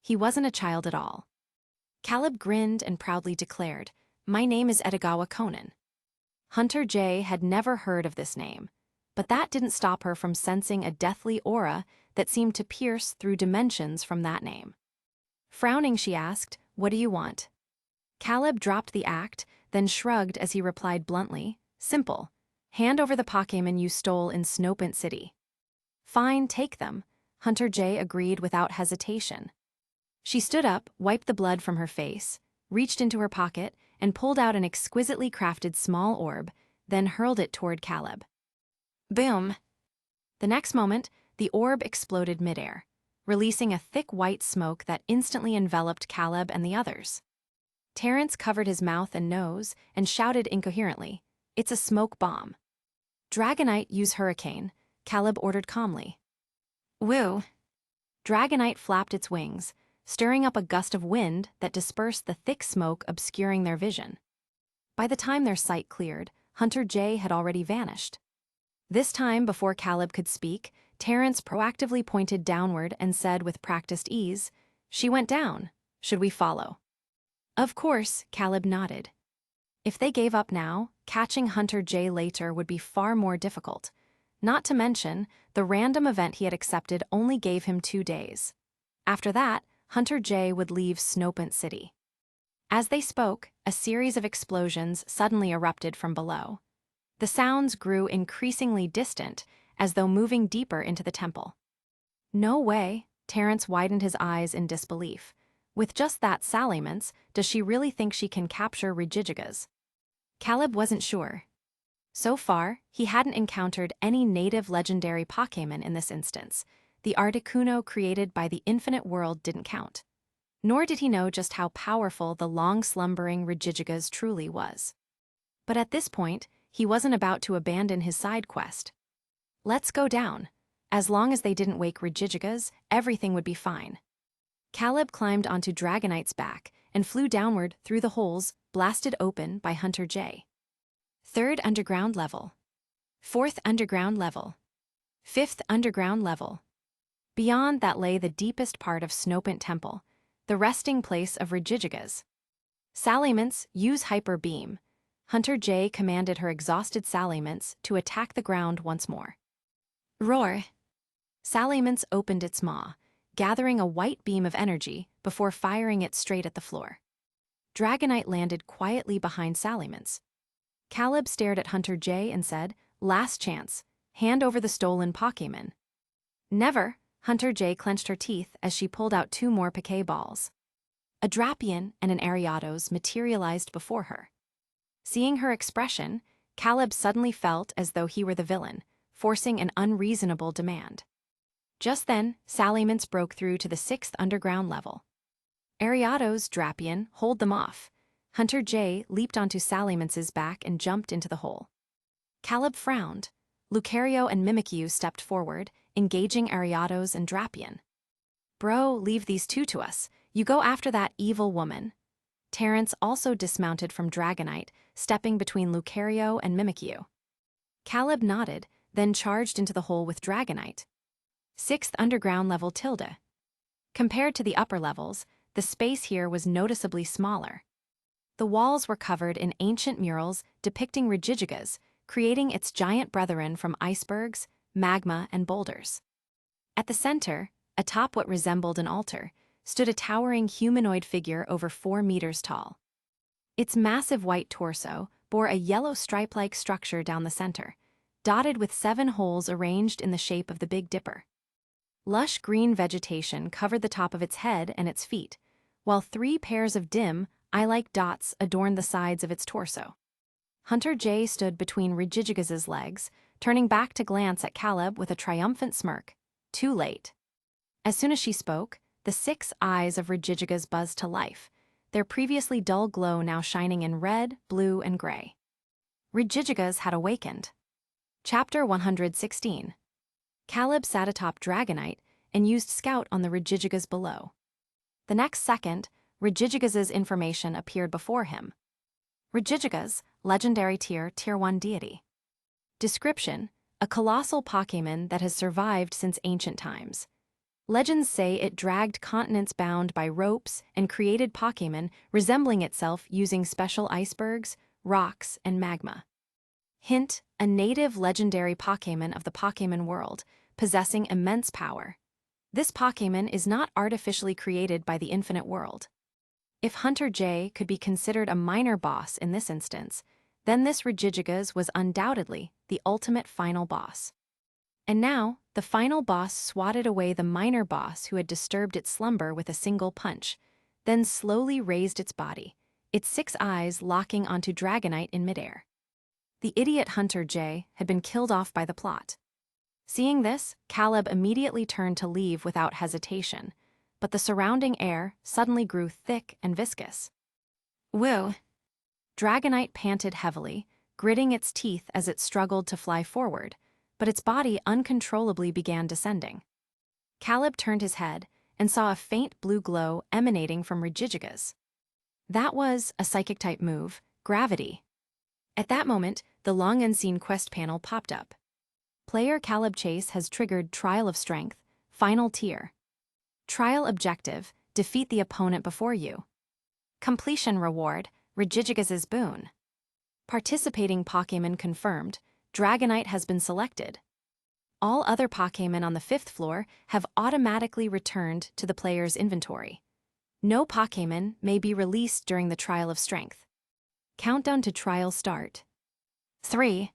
he wasn't a child at all. Caleb grinned and proudly declared, "My name is Edogawa Conan." Hunter Jay had never heard of this name, but that didn't stop her from sensing a deathly aura that seemed to pierce through dimensions from that name. Frowning, she asked, What do you want? Caleb dropped the act, then shrugged as he replied bluntly, simple. Hand over the Pokémon you stole in Snopant City. Fine, take them, Hunter J agreed without hesitation. She stood up, wiped the blood from her face, reached into her pocket, and pulled out an exquisitely crafted small orb, then hurled it toward Caleb. Boom! The next moment, the orb exploded midair, releasing a thick white smoke that instantly enveloped Caleb and the others. Terrence covered his mouth and nose and shouted incoherently, "It's a smoke bomb." Dragonite, use Hurricane, Caleb ordered calmly. Woo! Dragonite flapped its wings, stirring up a gust of wind that dispersed the thick smoke obscuring their vision. By the time their sight cleared, Hunter J had already vanished. This time, before Caleb could speak, Terrence proactively pointed downward and said with practiced ease, "She went down. Should we follow?" Of course, Caleb nodded. If they gave up now, catching Hunter J later would be far more difficult. Not to mention, the random event he had accepted only gave him 2 days. After that, Hunter J would leave Snopant City. As they spoke, a series of explosions suddenly erupted from below. The sounds grew increasingly distant, as though moving deeper into the temple. No way, Terrence widened his eyes in disbelief. With just that Salamence, does she really think she can capture Regigigas? Caleb wasn't sure. So far, he hadn't encountered any native legendary Pokémon in this instance. The Articuno created by the Infinite World didn't count. Nor did he know just how powerful the long-slumbering Regigigas truly was. But at this point, he wasn't about to abandon his side quest. Let's go down. As long as they didn't wake Regigigas, everything would be fine. Caleb climbed onto Dragonite's back and flew downward through the holes blasted open by Hunter J. 3rd underground level. 4th underground level. 5th underground level. Beyond that lay the deepest part of Snopant Temple, the resting place of Regigigas. Salamence, use Hyper Beam. Hunter J commanded her exhausted Salamence to attack the ground once more. Roar! Salamence opened its maw, gathering a white beam of energy before firing it straight at the floor. Dragonite landed quietly behind Salamence. Caleb stared at Hunter J and said, "Last chance. Hand over the stolen Pokémon." "Never." Hunter J clenched her teeth as she pulled out 2 more Pokéballs. A Drapion and an Ariados materialized before her. Seeing her expression, Caleb suddenly felt as though he were the villain, forcing an unreasonable demand. Just then, Salamence broke through to the 6th underground level. Ariados, Drapion, hold them off. Hunter J leaped onto Salamence's back and jumped into the hole. Caleb frowned. Lucario and Mimikyu stepped forward, engaging Ariados and Drapion. "Bro, leave these 2 to us. You go after that evil woman." Terrence also dismounted from Dragonite, stepping between Lucario and Mimikyu. Caleb nodded, then charged into the hole with Dragonite. 6th underground level Tilde. Compared to the upper levels, the space here was noticeably smaller. The walls were covered in ancient murals depicting Regigigas, creating its giant brethren from icebergs, magma, and boulders. At the center, atop what resembled an altar, stood a towering humanoid figure over 4 meters tall. Its massive white torso bore a yellow stripe-like structure down the center, dotted with 7 holes arranged in the shape of the Big Dipper. Lush green vegetation covered the top of its head and its feet, while 3 pairs of dim, eye-like dots adorned the sides of its torso. Hunter J stood between Regigigas's legs, turning back to glance at Caleb with a triumphant smirk. Too late. As soon as she spoke, the 6 eyes of Regigigas buzzed to life, their previously dull glow now shining in red, blue, and gray. Regigigas had awakened. Chapter 116. Caleb sat atop Dragonite and used Scout on the Regigigas below. The next second, Regigigas's information appeared before him. Regigigas, Legendary Tier 1 Deity. Description: a colossal Pokémon that has survived since ancient times. Legends say it dragged continents bound by ropes and created Pokémon resembling itself using special icebergs, rocks, and magma. Hint: a native legendary Pokémon of the Pokémon world, possessing immense power. This Pokémon is not artificially created by the Infinite World. If Hunter J could be considered a minor boss in this instance, then this Regigigas was undoubtedly the ultimate final boss. And now, the final boss swatted away the minor boss who had disturbed its slumber with a single punch, then slowly raised its body, its 6 eyes locking onto Dragonite in midair. The idiot Hunter J had been killed off by the plot. Seeing this, Caleb immediately turned to leave without hesitation, but the surrounding air suddenly grew thick and viscous. Woo! Dragonite panted heavily, gritting its teeth as it struggled to fly forward, but its body uncontrollably began descending. Caleb turned his head and saw a faint blue glow emanating from Regigigas. That was a psychic-type move, Gravity. At that moment, the long-unseen quest panel popped up. Player Caleb Chase has triggered Trial of Strength, Final Tier. Trial Objective, defeat the opponent before you. Completion Reward, Regigigas' Boon. Participating Pokémon confirmed, Dragonite has been selected. All other Pokémon on the 5th floor have automatically returned to the player's inventory. No Pokémon may be released during the Trial of Strength. Countdown to trial start. 3,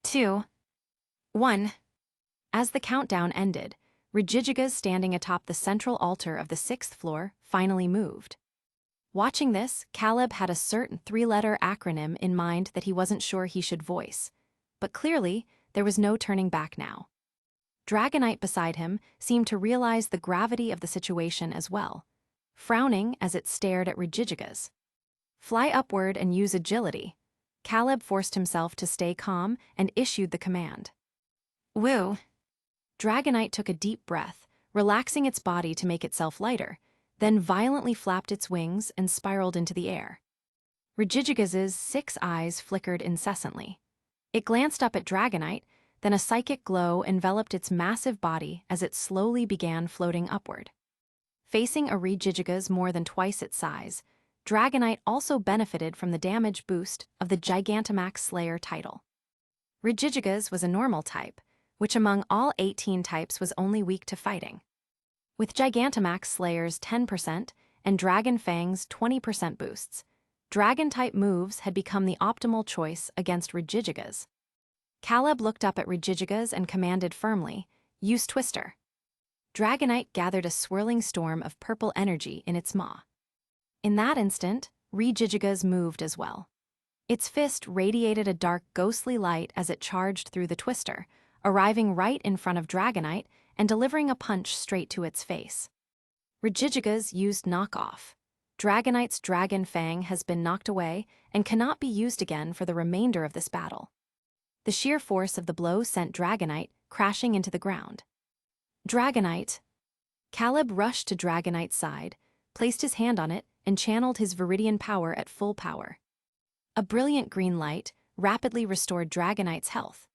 2, 1. As the countdown ended, Regigigas standing atop the central altar of the 6th floor finally moved. Watching this, Caleb had a certain 3-letter acronym in mind that he wasn't sure he should voice. But clearly, there was no turning back now. Dragonite beside him seemed to realize the gravity of the situation as well, frowning as it stared at Regigigas. Fly upward and use agility. Caleb forced himself to stay calm and issued the command. Woo! Dragonite took a deep breath, relaxing its body to make itself lighter, then violently flapped its wings and spiraled into the air. Regigigas' 6 eyes flickered incessantly. It glanced up at Dragonite, then a psychic glow enveloped its massive body as it slowly began floating upward. Facing a Regigigas more than twice its size, Dragonite also benefited from the damage boost of the Gigantamax Slayer title. Regigigas was a normal type, which among all 18 types was only weak to fighting. With Gigantamax Slayer's 10% and Dragon Fang's 20% boosts, Dragon-type moves had become the optimal choice against Regigigas. Caleb looked up at Regigigas and commanded firmly, "Use Twister." Dragonite gathered a swirling storm of purple energy in its maw. In that instant, Regigigas moved as well. Its fist radiated a dark, ghostly light as it charged through the twister, arriving right in front of Dragonite and delivering a punch straight to its face. Regigigas used Knockoff. Dragonite's Dragon Fang has been knocked away and cannot be used again for the remainder of this battle. The sheer force of the blow sent Dragonite crashing into the ground. Dragonite! Caleb rushed to Dragonite's side, placed his hand on it, and channeled his Viridian Power at full power. A brilliant green light rapidly restored Dragonite's health.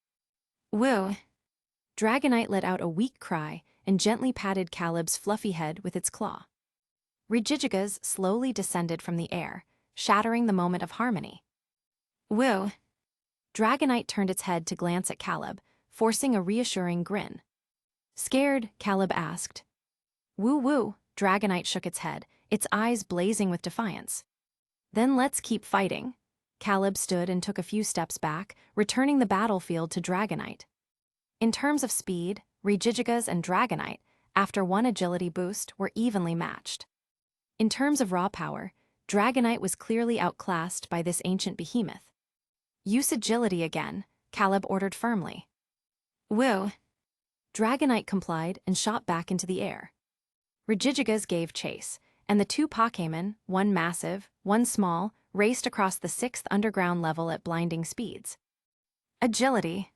Woo! Dragonite let out a weak cry and gently patted Caleb's fluffy head with its claw. Regigigas slowly descended from the air, shattering the moment of harmony. Woo! Dragonite turned its head to glance at Caleb, forcing a reassuring grin. Scared, Caleb asked. Woo-woo, Dragonite shook its head, its eyes blazing with defiance. Then let's keep fighting. Caleb stood and took a few steps back, returning the battlefield to Dragonite. In terms of speed, Regigigas and Dragonite, after one agility boost, were evenly matched. In terms of raw power, Dragonite was clearly outclassed by this ancient behemoth. Use agility again, Caleb ordered firmly. Woo! Dragonite complied and shot back into the air. Regigigas gave chase, and the 2 Pokémon, one massive, one small, raced across the 6th underground level at blinding speeds. Agility.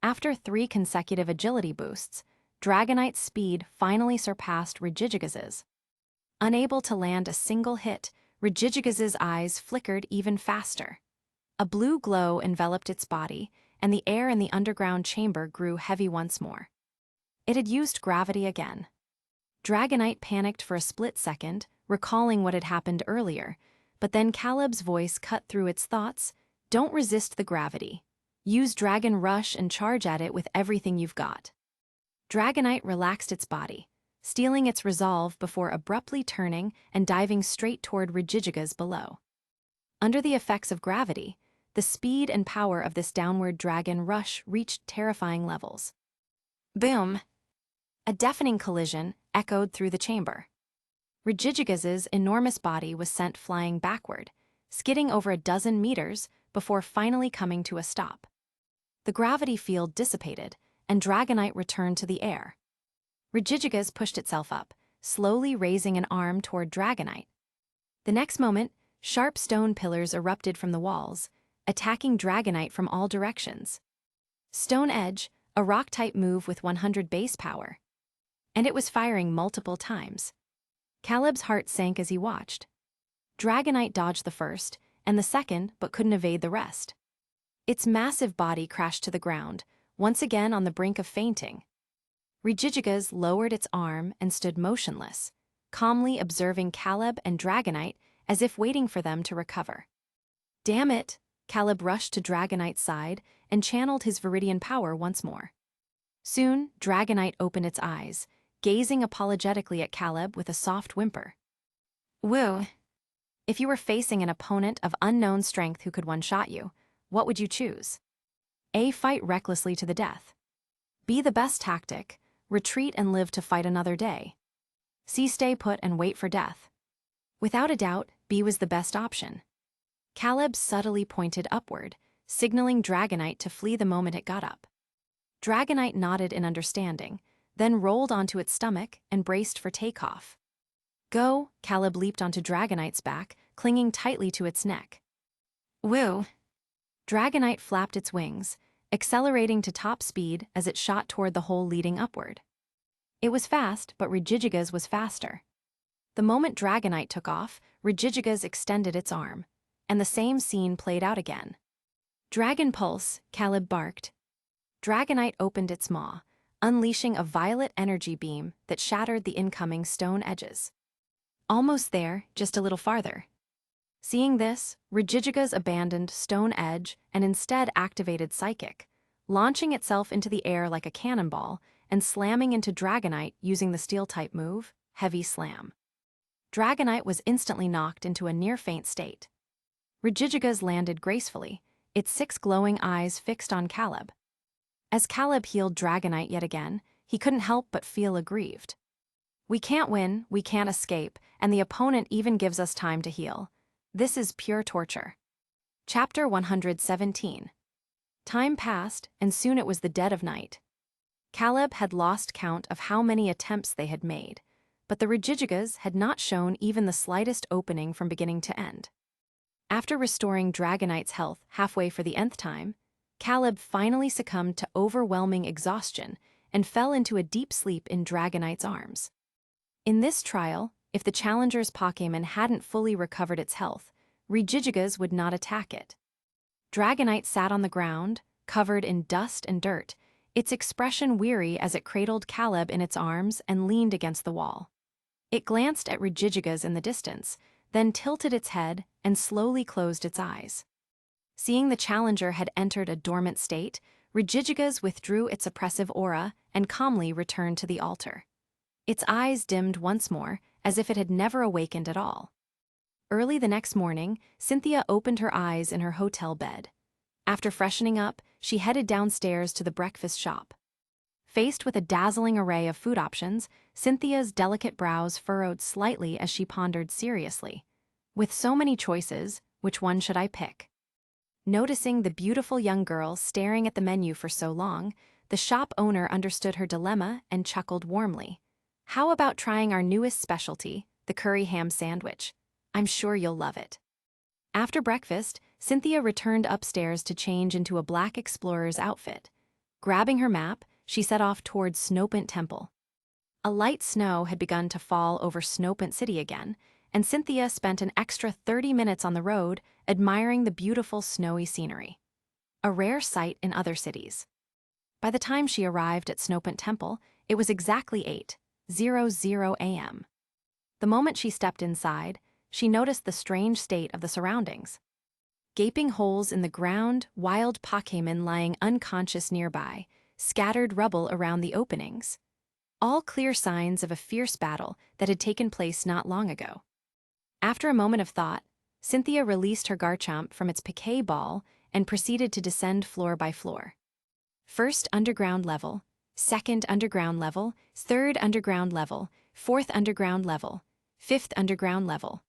After 3 consecutive agility boosts, Dragonite's speed finally surpassed Regigigas's. Unable to land a single hit, Regigigas's eyes flickered even faster. A blue glow enveloped its body, and the air in the underground chamber grew heavy once more. It had used gravity again. Dragonite panicked for a split second, recalling what had happened earlier, but then Caleb's voice cut through its thoughts. Don't resist the gravity. Use Dragon Rush and charge at it with everything you've got. Dragonite relaxed its body, stealing its resolve before abruptly turning and diving straight toward Regigigas below. Under the effects of gravity, the speed and power of this downward dragon rush reached terrifying levels. Boom! A deafening collision echoed through the chamber. Regigigas's enormous body was sent flying backward, skidding over a dozen meters before finally coming to a stop. The gravity field dissipated, and Dragonite returned to the air. Regigigas pushed itself up, slowly raising an arm toward Dragonite. The next moment, sharp stone pillars erupted from the walls, attacking Dragonite from all directions. Stone Edge, a rock-type move with 100 base power. And it was firing multiple times. Caleb's heart sank as he watched. Dragonite dodged the first, and the second, but couldn't evade the rest. Its massive body crashed to the ground, once again on the brink of fainting. Regigigas lowered its arm and stood motionless, calmly observing Caleb and Dragonite as if waiting for them to recover. Damn it! Caleb rushed to Dragonite's side and channeled his Viridian Power once more. Soon, Dragonite opened its eyes, gazing apologetically at Caleb with a soft whimper. Woo! If you were facing an opponent of unknown strength who could one-shot you, what would you choose? A. Fight recklessly to the death. B. The best tactic, retreat and live to fight another day. C. Stay put and wait for death. Without a doubt, B was the best option. Caleb subtly pointed upward, signaling Dragonite to flee the moment it got up. Dragonite nodded in understanding, then rolled onto its stomach and braced for takeoff. Go! Caleb leaped onto Dragonite's back, clinging tightly to its neck. Woo! Dragonite flapped its wings, accelerating to top speed as it shot toward the hole leading upward. It was fast, but Regigigas was faster. The moment Dragonite took off, Regigigas extended its arm, and the same scene played out again. Dragon Pulse, Caleb barked. Dragonite opened its maw, unleashing a violet energy beam that shattered the incoming stone edges. Almost there, just a little farther. Seeing this, Regigigas abandoned Stone Edge and instead activated Psychic, launching itself into the air like a cannonball and slamming into Dragonite using the Steel-type move, Heavy Slam. Dragonite was instantly knocked into a near-faint state. Regigigas landed gracefully, its 6 glowing eyes fixed on Caleb. As Caleb healed Dragonite yet again, he couldn't help but feel aggrieved. We can't win, we can't escape, and the opponent even gives us time to heal. This is pure torture. Chapter 117. Time passed, and soon it was the dead of night. Caleb had lost count of how many attempts they had made, but the Regigigas had not shown even the slightest opening from beginning to end. After restoring Dragonite's health halfway for the nth time, Caleb finally succumbed to overwhelming exhaustion and fell into a deep sleep in Dragonite's arms. In this trial, if the challenger's Pokémon hadn't fully recovered its health, Regigigas would not attack it. Dragonite sat on the ground, covered in dust and dirt, its expression weary as it cradled Caleb in its arms and leaned against the wall. It glanced at Regigigas in the distance, then tilted its head and slowly closed its eyes. Seeing the challenger had entered a dormant state, Regigigas withdrew its oppressive aura and calmly returned to the altar. Its eyes dimmed once more, as if it had never awakened at all. Early the next morning, Cynthia opened her eyes in her hotel bed. After freshening up, she headed downstairs to the breakfast shop. Faced with a dazzling array of food options, Cynthia's delicate brows furrowed slightly as she pondered seriously. With so many choices, which one should I pick? Noticing the beautiful young girl staring at the menu for so long, the shop owner understood her dilemma and chuckled warmly. How about trying our newest specialty, the curry ham sandwich? I'm sure you'll love it. After breakfast, Cynthia returned upstairs to change into a black explorer's outfit. Grabbing her map, she set off towards Snopant Temple. A light snow had begun to fall over Snopant City again, and Cynthia spent an extra 30 minutes on the road admiring the beautiful snowy scenery. A rare sight in other cities. By the time she arrived at Snopant Temple, it was exactly 8:00 a.m. The moment she stepped inside, she noticed the strange state of the surroundings. Gaping holes in the ground, wild Pokémon lying unconscious nearby, scattered rubble around the openings. all clear signs of a fierce battle that had taken place not long ago. After a moment of thought, Cynthia released her Garchomp from its piquet ball and proceeded to descend floor by floor. First underground level, second underground level, third underground level, fourth underground level, fifth underground level.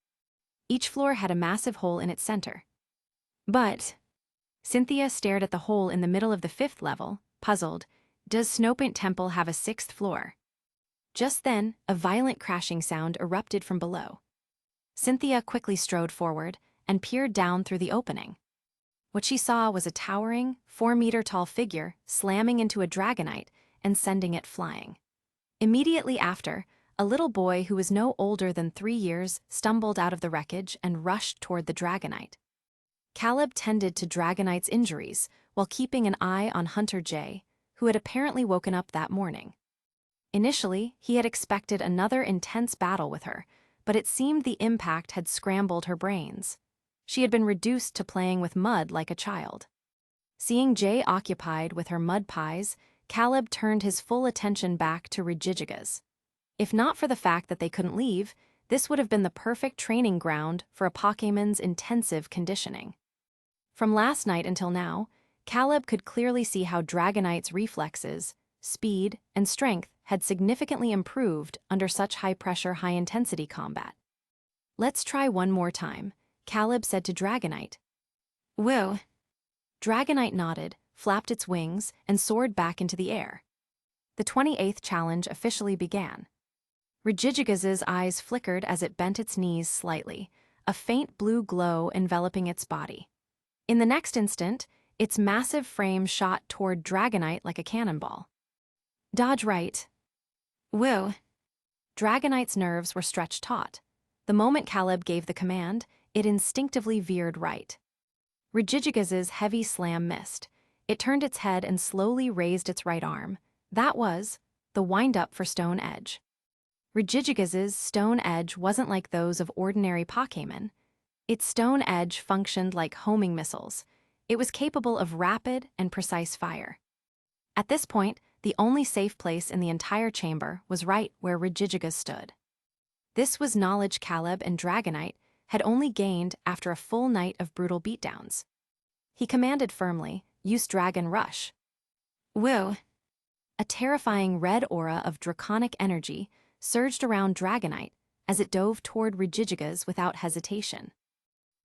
Each floor had a massive hole in its center. But Cynthia stared at the hole in the middle of the fifth level, puzzled. Does Snowpaint Temple have a sixth floor? Just then, a violent crashing sound erupted from below. Cynthia quickly strode forward and peered down through the opening. What she saw was a towering, 4-meter-tall figure slamming into a Dragonite and sending it flying. Immediately after, a little boy who was no older than 3 years stumbled out of the wreckage and rushed toward the Dragonite. Caleb tended to Dragonite's injuries while keeping an eye on Hunter J, who had apparently woken up that morning. Initially, he had expected another intense battle with her, but it seemed the impact had scrambled her brains. She had been reduced to playing with mud like a child. Seeing Jay occupied with her mud pies, Caleb turned his full attention back to Regigigas. If not for the fact that they couldn't leave, this would have been the perfect training ground for a Pokémon's intensive conditioning. From last night until now, Caleb could clearly see how Dragonite's reflexes, speed, and strength had significantly improved under such high-pressure, high-intensity combat. "Let's try one more time," Caleb said to Dragonite. "Whoa." Dragonite nodded, flapped its wings, and soared back into the air. The 28th challenge officially began. Regigigas's eyes flickered as it bent its knees slightly, a faint blue glow enveloping its body. In the next instant, its massive frame shot toward Dragonite like a cannonball. "Dodge right." "Whoa." Dragonite's nerves were stretched taut. The moment Caleb gave the command, it instinctively veered right. Regigigas's heavy slam missed. It turned its head and slowly raised its right arm. That was the wind-up for Stone Edge. Regigigas's Stone Edge wasn't like those of ordinary Pokémon. Its Stone Edge functioned like homing missiles. It was capable of rapid and precise fire. At this point, the only safe place in the entire chamber was right where Regigigas stood. This was knowledge Caleb and Dragonite had only gained after a full night of brutal beatdowns. He commanded firmly, "Use Dragon Rush." "Whoa." A terrifying red aura of draconic energy surged around Dragonite as it dove toward Regigigas without hesitation.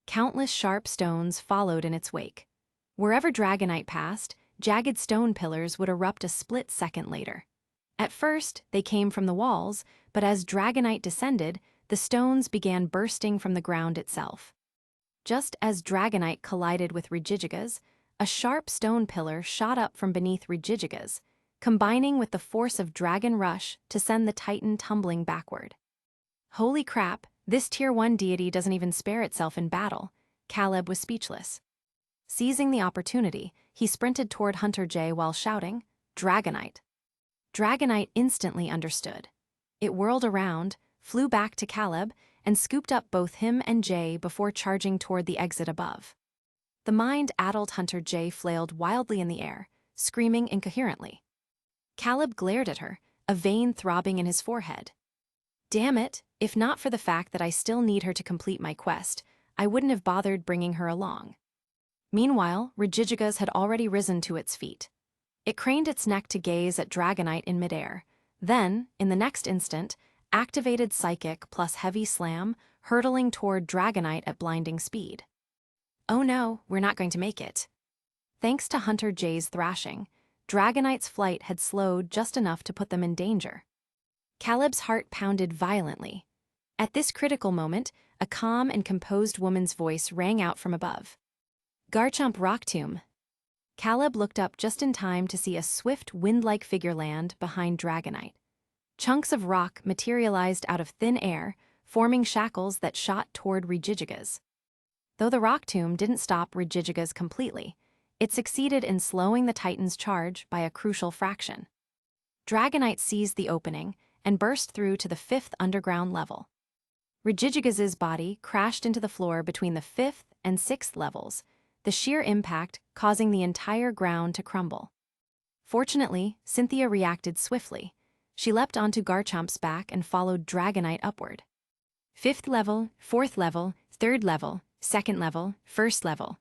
Countless sharp stones followed in its wake. Wherever Dragonite passed, jagged stone pillars would erupt a split second later. At first, they came from the walls, but as Dragonite descended, the stones began bursting from the ground itself. Just as Dragonite collided with Regigigas, a sharp stone pillar shot up from beneath Regigigas, combining with the force of Dragon Rush to send the Titan tumbling backward. "Holy crap, this Tier 1 deity doesn't even spare itself in battle." Caleb was speechless. Seizing the opportunity, he sprinted toward Hunter J while shouting, "Dragonite." Dragonite instantly understood. It whirled around, flew back to Caleb, and scooped up both him and Jay before charging toward the exit above. The mind-addled Hunter J flailed wildly in the air, screaming incoherently. Caleb glared at her, a vein throbbing in his forehead. "Damn it, if not for the fact that I still need her to complete my quest, I wouldn't have bothered bringing her along." Meanwhile, Regigigas had already risen to its feet. It craned its neck to gaze at Dragonite in midair, then, in the next instant, activated Psychic plus Heavy Slam, hurtling toward Dragonite at blinding speed. "Oh no, we're not going to make it." Thanks to Hunter J's thrashing, Dragonite's flight had slowed just enough to put them in danger. Caleb's heart pounded violently. At this critical moment, a calm and composed woman's voice rang out from above. "Garchomp Rock Tomb." Caleb looked up just in time to see a swift, wind-like figure land behind Dragonite. Chunks of rock materialized out of thin air, forming shackles that shot toward Regigigas. Though the Rock Tomb didn't stop Regigigas completely, it succeeded in slowing the Titan's charge by a crucial fraction. Dragonite seized the opening and burst through to the 5th underground level. Regigigas's body crashed into the floor between the 5th and 6th levels, the sheer impact causing the entire ground to crumble. Fortunately, Cynthia reacted swiftly. She leapt onto Garchomp's back and followed Dragonite upward. 5th level, 4th level, 3rd level, 2nd level, 1st level.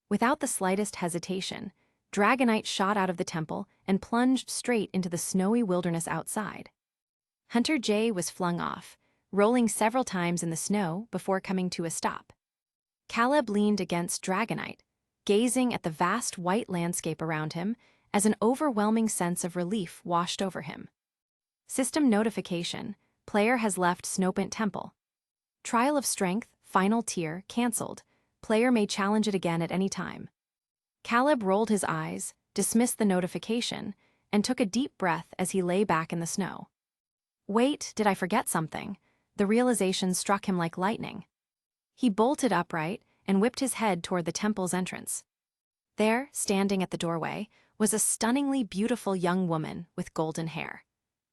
Without the slightest hesitation, Dragonite shot out of the temple and plunged straight into the snowy wilderness outside. Hunter J was flung off, rolling several times in the snow before coming to a stop. Caleb leaned against Dragonite, gazing at the vast white landscape around him as an overwhelming sense of relief washed over him. System notification: player has left Snopant Temple. Trial of Strength, final tier, cancelled. Player may challenge it again at any time. Caleb rolled his eyes, dismissed the notification, and took a deep breath as he lay back in the snow. Wait, did I forget something? The realization struck him like lightning. He bolted upright and whipped his head toward the temple's entrance. There, standing at the doorway, was a stunningly beautiful young woman with golden hair.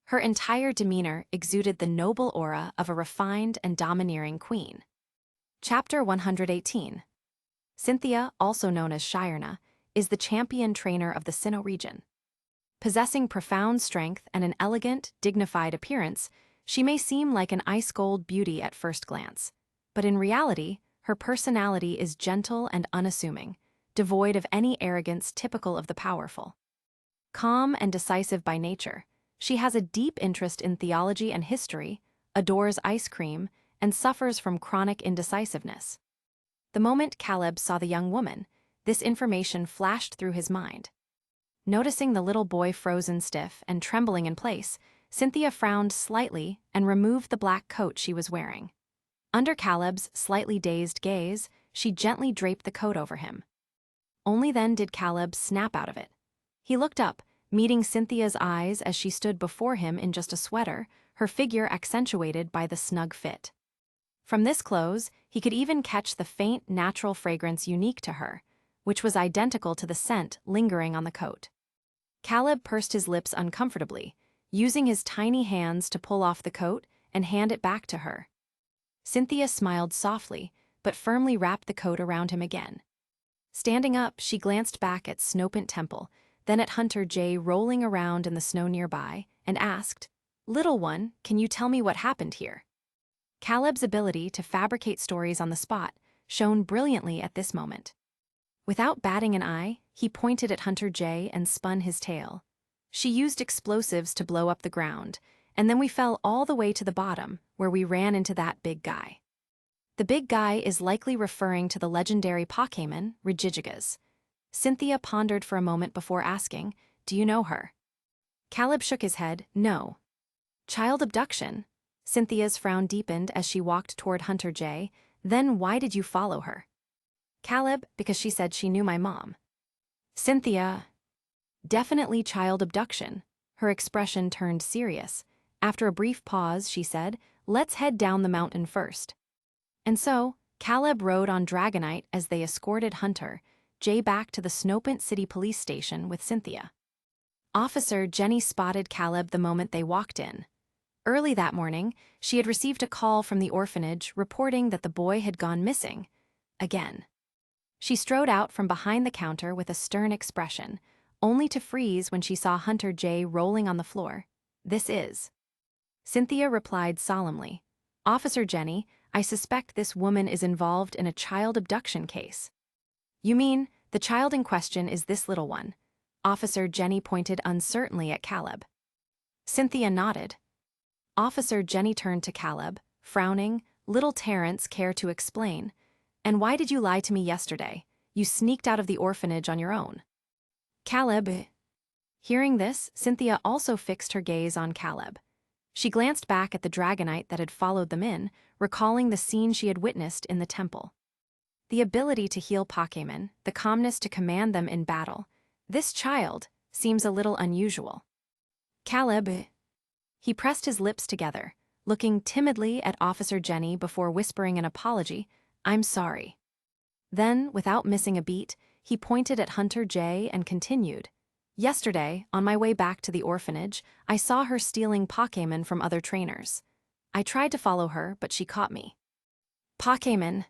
Her entire demeanor exuded the noble aura of a refined and domineering queen. Chapter 118. Cynthia, also known as Shirna, is the champion trainer of the Sinnoh region. Possessing profound strength and an elegant, dignified appearance, she may seem like an ice-cold beauty at first glance. But in reality, her personality is gentle and unassuming, devoid of any arrogance typical of the powerful. Calm and decisive by nature, she has a deep interest in theology and history, adores ice cream, and suffers from chronic indecisiveness. The moment Caleb saw the young woman, this information flashed through his mind. Noticing the little boy frozen stiff and trembling in place, Cynthia frowned slightly and removed the black coat she was wearing. Under Caleb's slightly dazed gaze, she gently draped the coat over him. Only then did Caleb snap out of it. He looked up, meeting Cynthia's eyes as she stood before him in just a sweater, her figure accentuated by the snug fit. From this clothes, he could even catch the faint, natural fragrance unique to her, which was identical to the scent lingering on the coat. Caleb pursed his lips uncomfortably, using his tiny hands to pull off the coat and hand it back to her. Cynthia smiled softly, but firmly wrapped the coat around him again. Standing up, she glanced back at Snopant Temple, then at Hunter J rolling around in the snow nearby, and asked, "Little one, can you tell me what happened here?" Caleb's ability to fabricate stories on the spot shone brilliantly at this moment. Without batting an eye, he pointed at Hunter J and spun his tail. "She used explosives to blow up the ground, and then we fell all the way to the bottom, where we ran into that big guy." The big guy is likely referring to the legendary Pokémon, Regigigas. Cynthia pondered for a moment before asking, "Do you know her?" Caleb shook his head, "No." "Child abduction?" Cynthia's frown deepened as she walked toward Hunter J. "Then why did you follow her?" "Caleb, because she said she knew my mom." "Cynthia." "Definitely child abduction." Her expression turned serious. After a brief pause, she said, "Let's head down the mountain first." And so, Caleb rode on Dragonite as they escorted Hunter J back to the Snopant City Police Station with Cynthia. Officer Jenny spotted Caleb the moment they walked in. Early that morning, she had received a call from the orphanage reporting that the boy had gone missing. Again. She strode out from behind the counter with a stern expression, only to freeze when she saw Hunter J rolling on the floor. "This is." Cynthia replied solemnly, "Officer Jenny, I suspect this woman is involved in a child abduction case." "You mean, the child in question is this little one?" Officer Jenny pointed uncertainly at Caleb. Cynthia nodded. Officer Jenny turned to Caleb, frowning. "Little Terrence, care to explain? And why did you lie to me yesterday? You sneaked out of the orphanage on your own." Caleb. Hearing this, Cynthia also fixed her gaze on Caleb. She glanced back at the Dragonite that had followed them in, recalling the scene she had witnessed in the temple. The ability to heal Pokémon, the calmness to command them in battle. This child seems a little unusual. "Caleb." He pressed his lips together, looking timidly at Officer Jenny before whispering an apology, "I'm sorry." Then, without missing a beat, he pointed at Hunter J and continued, "Yesterday, on my way back to the orphanage, I saw her stealing Pokémon from other trainers. I tried to follow her, but she caught me." "Pokémon."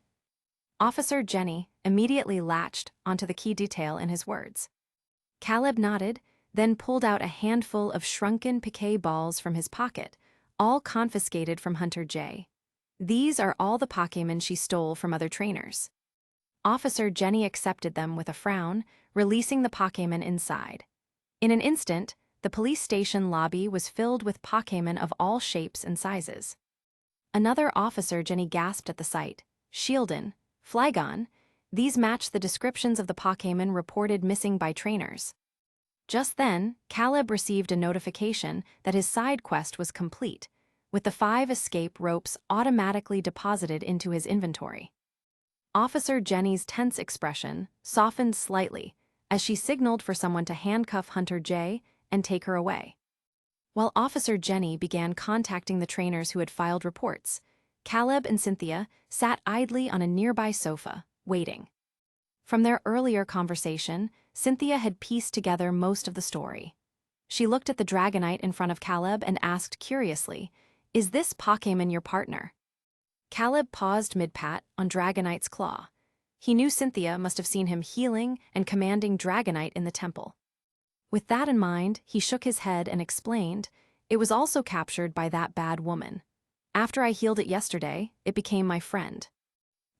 Officer Jenny immediately latched onto the key detail in his words. Caleb nodded, then pulled out a handful of shrunken piquet balls from his pocket, all confiscated from Hunter J. These are all the Pokémon she stole from other trainers. Officer Jenny accepted them with a frown, releasing the Pokémon inside. In an instant, the police station lobby was filled with Pokémon of all shapes and sizes. Another Officer Jenny gasped at the sight. Shieldon, Flygon, these matched the descriptions of the Pokémon reported missing by trainers. Just then, Caleb received a notification that his side quest was complete, with the 5 escape ropes automatically deposited into his inventory. Officer Jenny's tense expression softened slightly as she signaled for someone to handcuff Hunter J and take her away. While Officer Jenny began contacting the trainers who had filed reports, Caleb and Cynthia sat idly on a nearby sofa, waiting. From their earlier conversation, Cynthia had pieced together most of the story. She looked at the Dragonite in front of Caleb and asked curiously, "Is this Pokémon your partner?" Caleb paused mid-pat on Dragonite's claw. He knew Cynthia must have seen him healing and commanding Dragonite in the temple. With that in mind, he shook his head and explained, "It was also captured by that bad woman. After I healed it yesterday, it became my friend."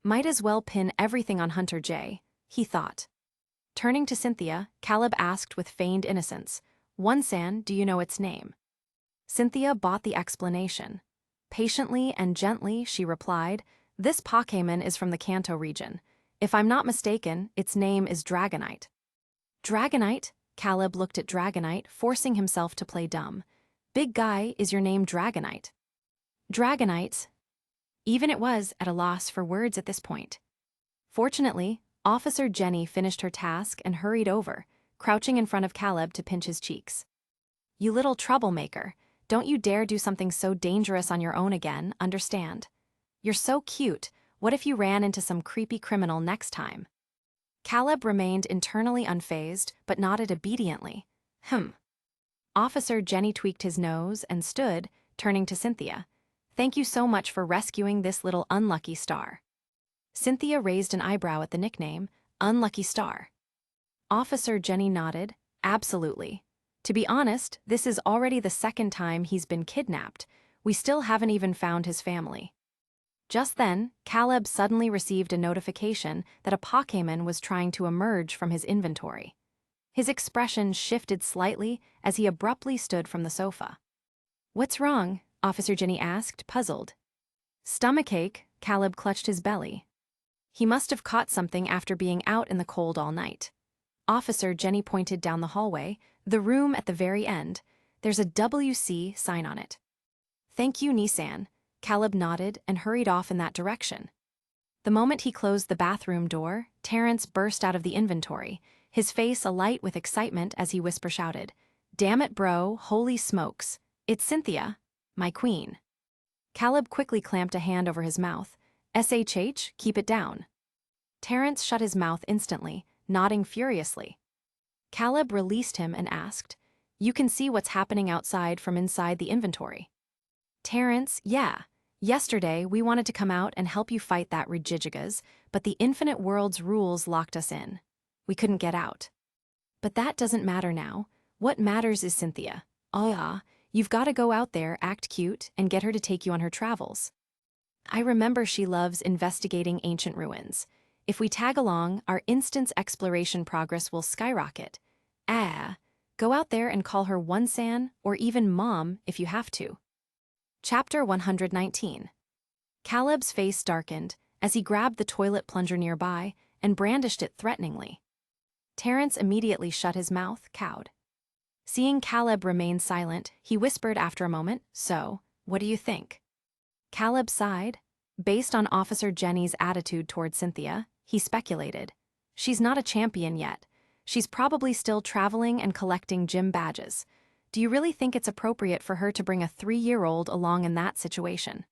Might as well pin everything on Hunter J, he thought. Turning to Cynthia, Caleb asked with feigned innocence, "One-san, do you know its name?" Cynthia bought the explanation. Patiently and gently, she replied, "This Pokémon is from the Kanto region. If I'm not mistaken, its name is Dragonite." "Dragonite?" Caleb looked at Dragonite, forcing himself to play dumb. "Big guy, is your name Dragonite?" "Dragonite." Even it was at a loss for words at this point. Fortunately, Officer Jenny finished her task and hurried over, crouching in front of Caleb to pinch his cheeks. "You little troublemaker, don't you dare do something so dangerous on your own again, understand? You're so cute, what if you ran into some creepy criminal next time?" Caleb remained internally unfazed, but nodded obediently. Officer Jenny tweaked his nose and stood, turning to Cynthia. "Thank you so much for rescuing this little unlucky star." Cynthia raised an eyebrow at the nickname, Unlucky Star. Officer Jenny nodded, "Absolutely. To be honest, this is already the second time he's been kidnapped. We still haven't even found his family." Just then, Caleb suddenly received a notification that a Pokémon was trying to emerge from his inventory. His expression shifted slightly as he abruptly stood from the sofa. "What's wrong?" Officer Jenny asked, puzzled. "Stomachache," Caleb clutched his belly. He must have caught something after being out in the cold all night. Officer Jenny pointed down the hallway, the room at the very end. "There's a WC sign on it." "Thank you, Nissan." Caleb nodded and hurried off in that direction. The moment he closed the bathroom door, Terrence burst out of the inventory, his face alight with excitement as he whisper-shouted, "Damn it, bro, holy smokes. It's Cynthia, my queen." Caleb quickly clamped a hand over his mouth. "SHH, keep it down." Terrence shut his mouth instantly, nodding furiously. Caleb released him and asked, "You can see what's happening outside from inside the inventory?" Terrence, "Yeah. Yesterday, we wanted to come out and help you fight that Regigigas, but the Infinite World's rules locked us in. We couldn't get out. But that doesn't matter now. What matters is Cynthia. Oh yeah, you've got to go out there, act cute, and get her to take you on her travels. I remember she loves investigating ancient ruins. If we tag along, our instance exploration progress will skyrocket. Go out there and call her One-san, or even Mom if you have to." Chapter 119. Caleb's face darkened as he grabbed the toilet plunger nearby and brandished it threateningly. Terrence immediately shut his mouth, cowed. Seeing Caleb remain silent, he whispered after a moment, "So, what do you think?" Caleb sighed. Based on Officer Jenny's attitude toward Cynthia, he speculated. She's not a champion yet. She's probably still traveling and collecting gym badges. Do you really think it's appropriate for her to bring a 3-year-old along in that situation?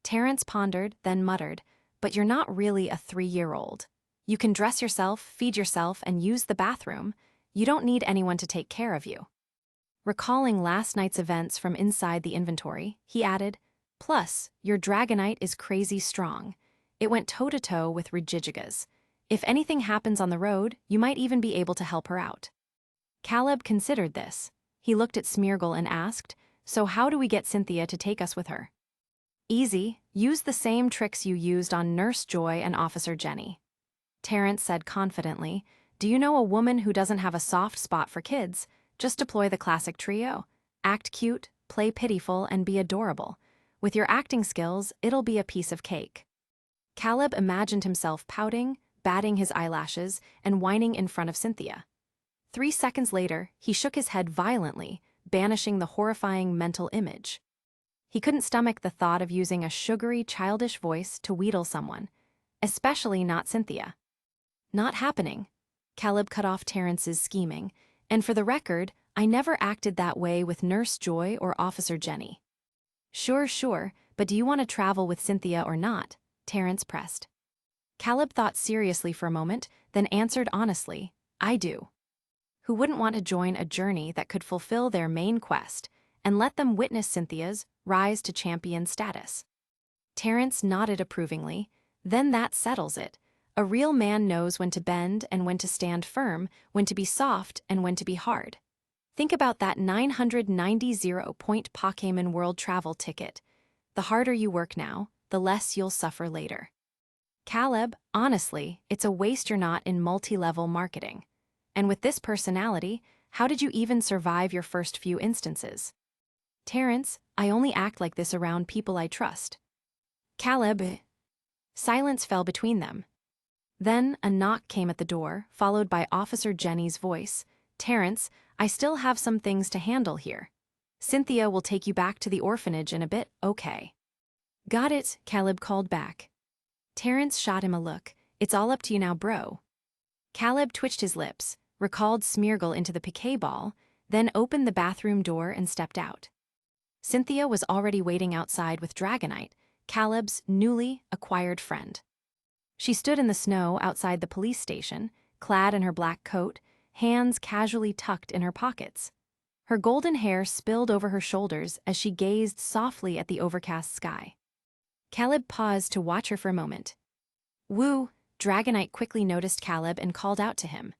Terrence pondered, then muttered, "But you're not really a 3-year-old. You can dress yourself, feed yourself, and use the bathroom. You don't need anyone to take care of you." Recalling last night's events from inside the inventory, he added, "Plus, your Dragonite is crazy strong. It went toe-to-toe with Regigigas. If anything happens on the road, you might even be able to help her out." Caleb considered this. He looked at Smeargle and asked, "So how do we get Cynthia to take us with her?" "Easy, use the same tricks you used on Nurse Joy and Officer Jenny." Terrence said confidently, "Do you know a woman who doesn't have a soft spot for kids? Just deploy the classic trio. Act cute, play pitiful, and be adorable. With your acting skills, it'll be a piece of cake." Caleb imagined himself pouting, batting his eyelashes, and whining in front of Cynthia. 3 seconds later, he shook his head violently, banishing the horrifying mental image. He couldn't stomach the thought of using a sugary, childish voice to wheedle someone, especially not Cynthia. "Not happening." Caleb cut off Terrence's scheming, "and for the record, I never acted that way with Nurse Joy or Officer Jenny." Sure, but do you want to travel with Cynthia or not?" Terrence pressed. Caleb thought seriously for a moment, then answered honestly, "I do." Who wouldn't want to join a journey that could fulfill their main quest and let them witness Cynthia's rise to champion status? Terrence nodded approvingly. "Then that settles it. A real man knows when to bend and when to stand firm, when to be soft and when to be hard. Think about that 990-point Pokémon World travel ticket. The harder you work now, the less you'll suffer later." "Caleb, honestly, it's a waste you're not in multi-level marketing. And with this personality, how did you even survive your first few instances?" "Terrence, I only act like this around people I trust." "Caleb." Silence fell between them. Then a knock came at the door, followed by Officer Jenny's voice. "Terrence, I still have some things to handle here. Cynthia will take you back to the orphanage in a bit, okay?" "Got it," Caleb called back. Terrence shot him a look. "It's all up to you now, bro." Caleb twitched his lips, recalled Smeargle into the piquet ball, then opened the bathroom door and stepped out. Cynthia was already waiting outside with Dragonite, Caleb's newly acquired friend. She stood in the snow outside the police station, clad in her black coat, hands casually tucked in her pockets. Her golden hair spilled over her shoulders as she gazed softly at the overcast sky. Caleb paused to watch her for a moment. "Woo!" Dragonite quickly noticed Caleb and called out to him.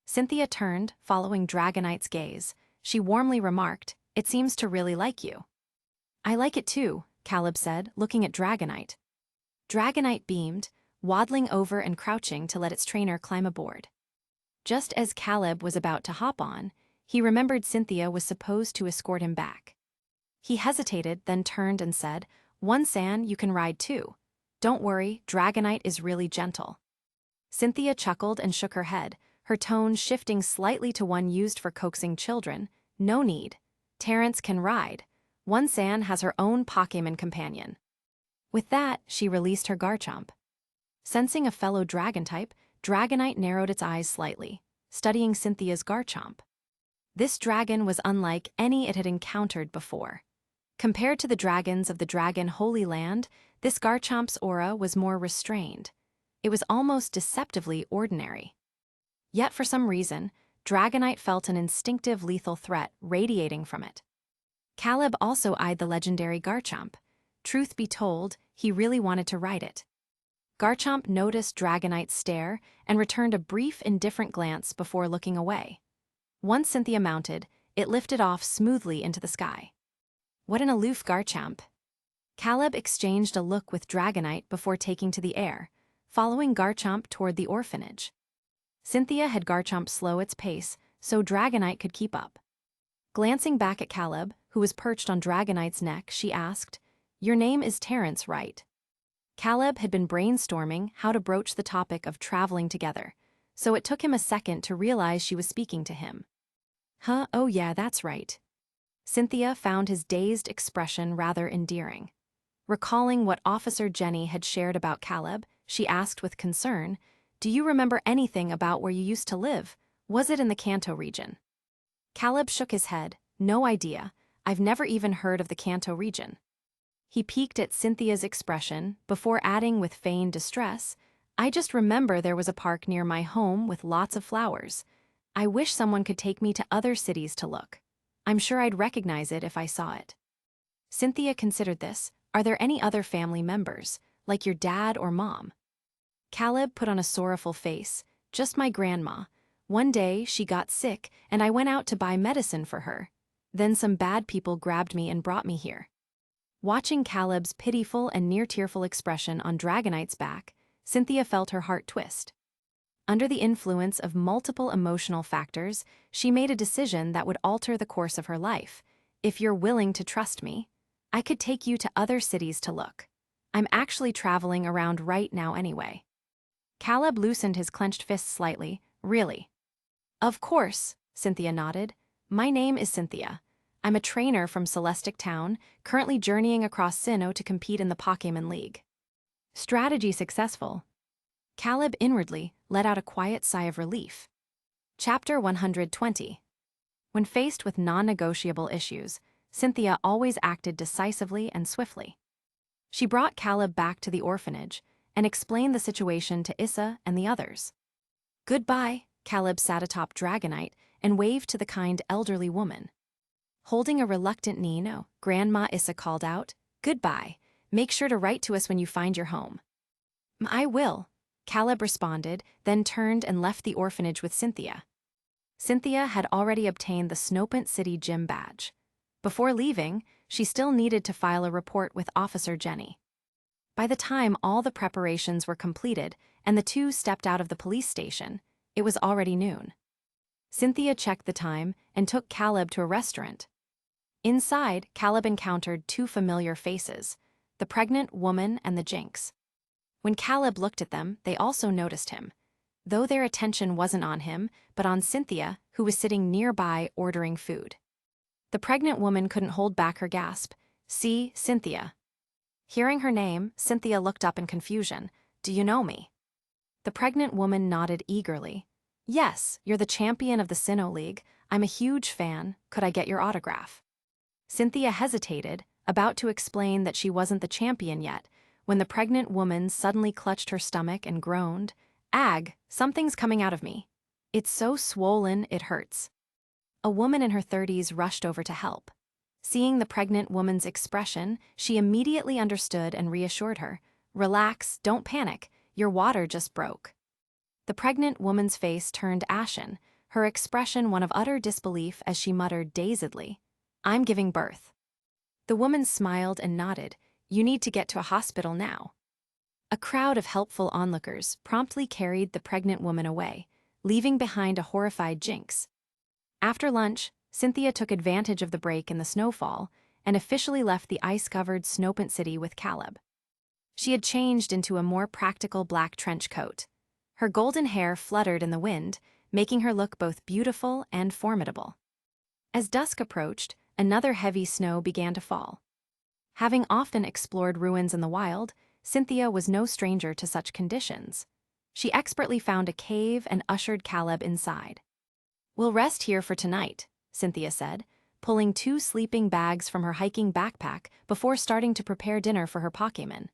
Cynthia turned, following Dragonite's gaze. She warmly remarked, "It seems to really like you." "I like it too," Caleb said, looking at Dragonite. Dragonite beamed, waddling over and crouching to let its trainer climb aboard. Just as Caleb was about to hop on, he remembered Cynthia was supposed to escort him back. He hesitated, then turned and said, "One San, you can ride too. Don't worry, Dragonite is really gentle." Cynthia chuckled and shook her head, her tone shifting slightly to one used for coaxing children. "No need. Terrence can ride. One San has her own Pokémon companion." With that, she released her Garchomp. Sensing a fellow dragon type, Dragonite narrowed its eyes slightly, studying Cynthia's Garchomp. This dragon was unlike any it had encountered before. Compared to the dragons of the Dragon Holy Land, this Garchomp's aura was more restrained. It was almost deceptively ordinary. Yet for some reason, Dragonite felt an instinctive lethal threat radiating from it. Caleb also eyed the legendary Garchomp. Truth be told, he really wanted to ride it. Garchomp noticed Dragonite's stare and returned a brief, indifferent glance before looking away. Once Cynthia mounted, it lifted off smoothly into the sky. "What an aloof Garchomp." Caleb exchanged a look with Dragonite before taking to the air, following Garchomp toward the orphanage. Cynthia had Garchomp slow its pace so Dragonite could keep up. Glancing back at Caleb, who was perched on Dragonite's neck, she asked, "Your name is Terrence, right?" Caleb had been brainstorming how to broach the topic of traveling together, so it took him a second to realize she was speaking to him. "Huh, oh yeah, that's right." Cynthia found his dazed expression rather endearing. Recalling what Officer Jenny had shared about Caleb, she asked with concern, "Do you remember anything about where you used to live? Was it in the Kanto region?" Caleb shook his head. "No idea. I've never even heard of the Kanto region." He peeked at Cynthia's expression before adding with feigned distress, "I just remember there was a park near my home with lots of flowers. I wish someone could take me to other cities to look. I'm sure I'd recognize it if I saw it." Cynthia considered this. "Are there any other family members, like your dad or mom?" Caleb put on a sorrowful face. "Just my grandma. One day, she got sick, and I went out to buy medicine for her. Then some bad people grabbed me and brought me here. Watching Caleb's pitiful and near-tearful expression on Dragonite's back, Cynthia felt her heart twist. Under the influence of multiple emotional factors, she made a decision that would alter the course of her life. If you're willing to trust me, I could take you to other cities to look. I'm actually traveling around right now anyway. Caleb loosened his clenched fists slightly. Really? Of course, Cynthia nodded. My name is Cynthia. I'm a trainer from Celestic Town, currently journeying across Sinnoh to compete in the Pokémon League. Strategy successful. Caleb inwardly let out a quiet sigh of relief. Chapter 120. When faced with non-negotiable issues, Cynthia always acted decisively and swiftly. She brought Caleb back to the orphanage and explained the situation to Issa and the others. Goodbye, Caleb sat atop Dragonite and waved to the kind elderly woman. Holding a reluctant Nino, Grandma Issa called out, Goodbye, make sure to write to us when you find your home. I will, Caleb responded, then turned and left the orphanage with Cynthia. Cynthia had already obtained the Snowpent City Gym badge. Before leaving, she still needed to file a report with Officer Jenny. By the time all the preparations were completed and the two stepped out of the police station, it was already noon. Cynthia checked the time and took Caleb to a restaurant. Inside, Caleb encountered two familiar faces, the pregnant woman and the Jinx. When Caleb looked at them, they also noticed him, though their attention wasn't on him, but on Cynthia, who was sitting nearby ordering food. The pregnant woman couldn't hold back her gasp. See, Cynthia. Hearing her name, Cynthia looked up in confusion. Do you know me? The pregnant woman nodded eagerly. Yes, you're the champion of the Sinnoh League. I'm a huge fan. Could I get your autograph? Cynthia hesitated, about to explain that she wasn't the champion yet, when the pregnant woman suddenly clutched her stomach and groaned, Ag, something's coming out of me. It's so swollen, it hurts. A woman in her 30s rushed over to help. Seeing the pregnant woman's expression, she immediately understood and reassured her. Relax, don't panic, your water just broke. The pregnant woman's face turned ashen, her expression one of utter disbelief as she muttered dazedly, I'm giving birth. The woman smiled and nodded. You need to get to a hospital now. A crowd of helpful onlookers promptly carried the pregnant woman away, leaving behind a horrified Jinx. After lunch, Cynthia took advantage of the break in the snowfall and officially left the ice-covered Snowpent City with Caleb. She had changed into a more practical black trench coat. Her golden hair fluttered in the wind, making her look both beautiful and formidable. As dusk approached, another heavy snow began to fall. Having often explored ruins in the wild, Cynthia was no stranger to such conditions. She expertly found a cave and ushered Caleb inside. We'll rest here for tonight, Cynthia said, pulling two sleeping bags from her hiking backpack before starting to prepare dinner for her Pokémon.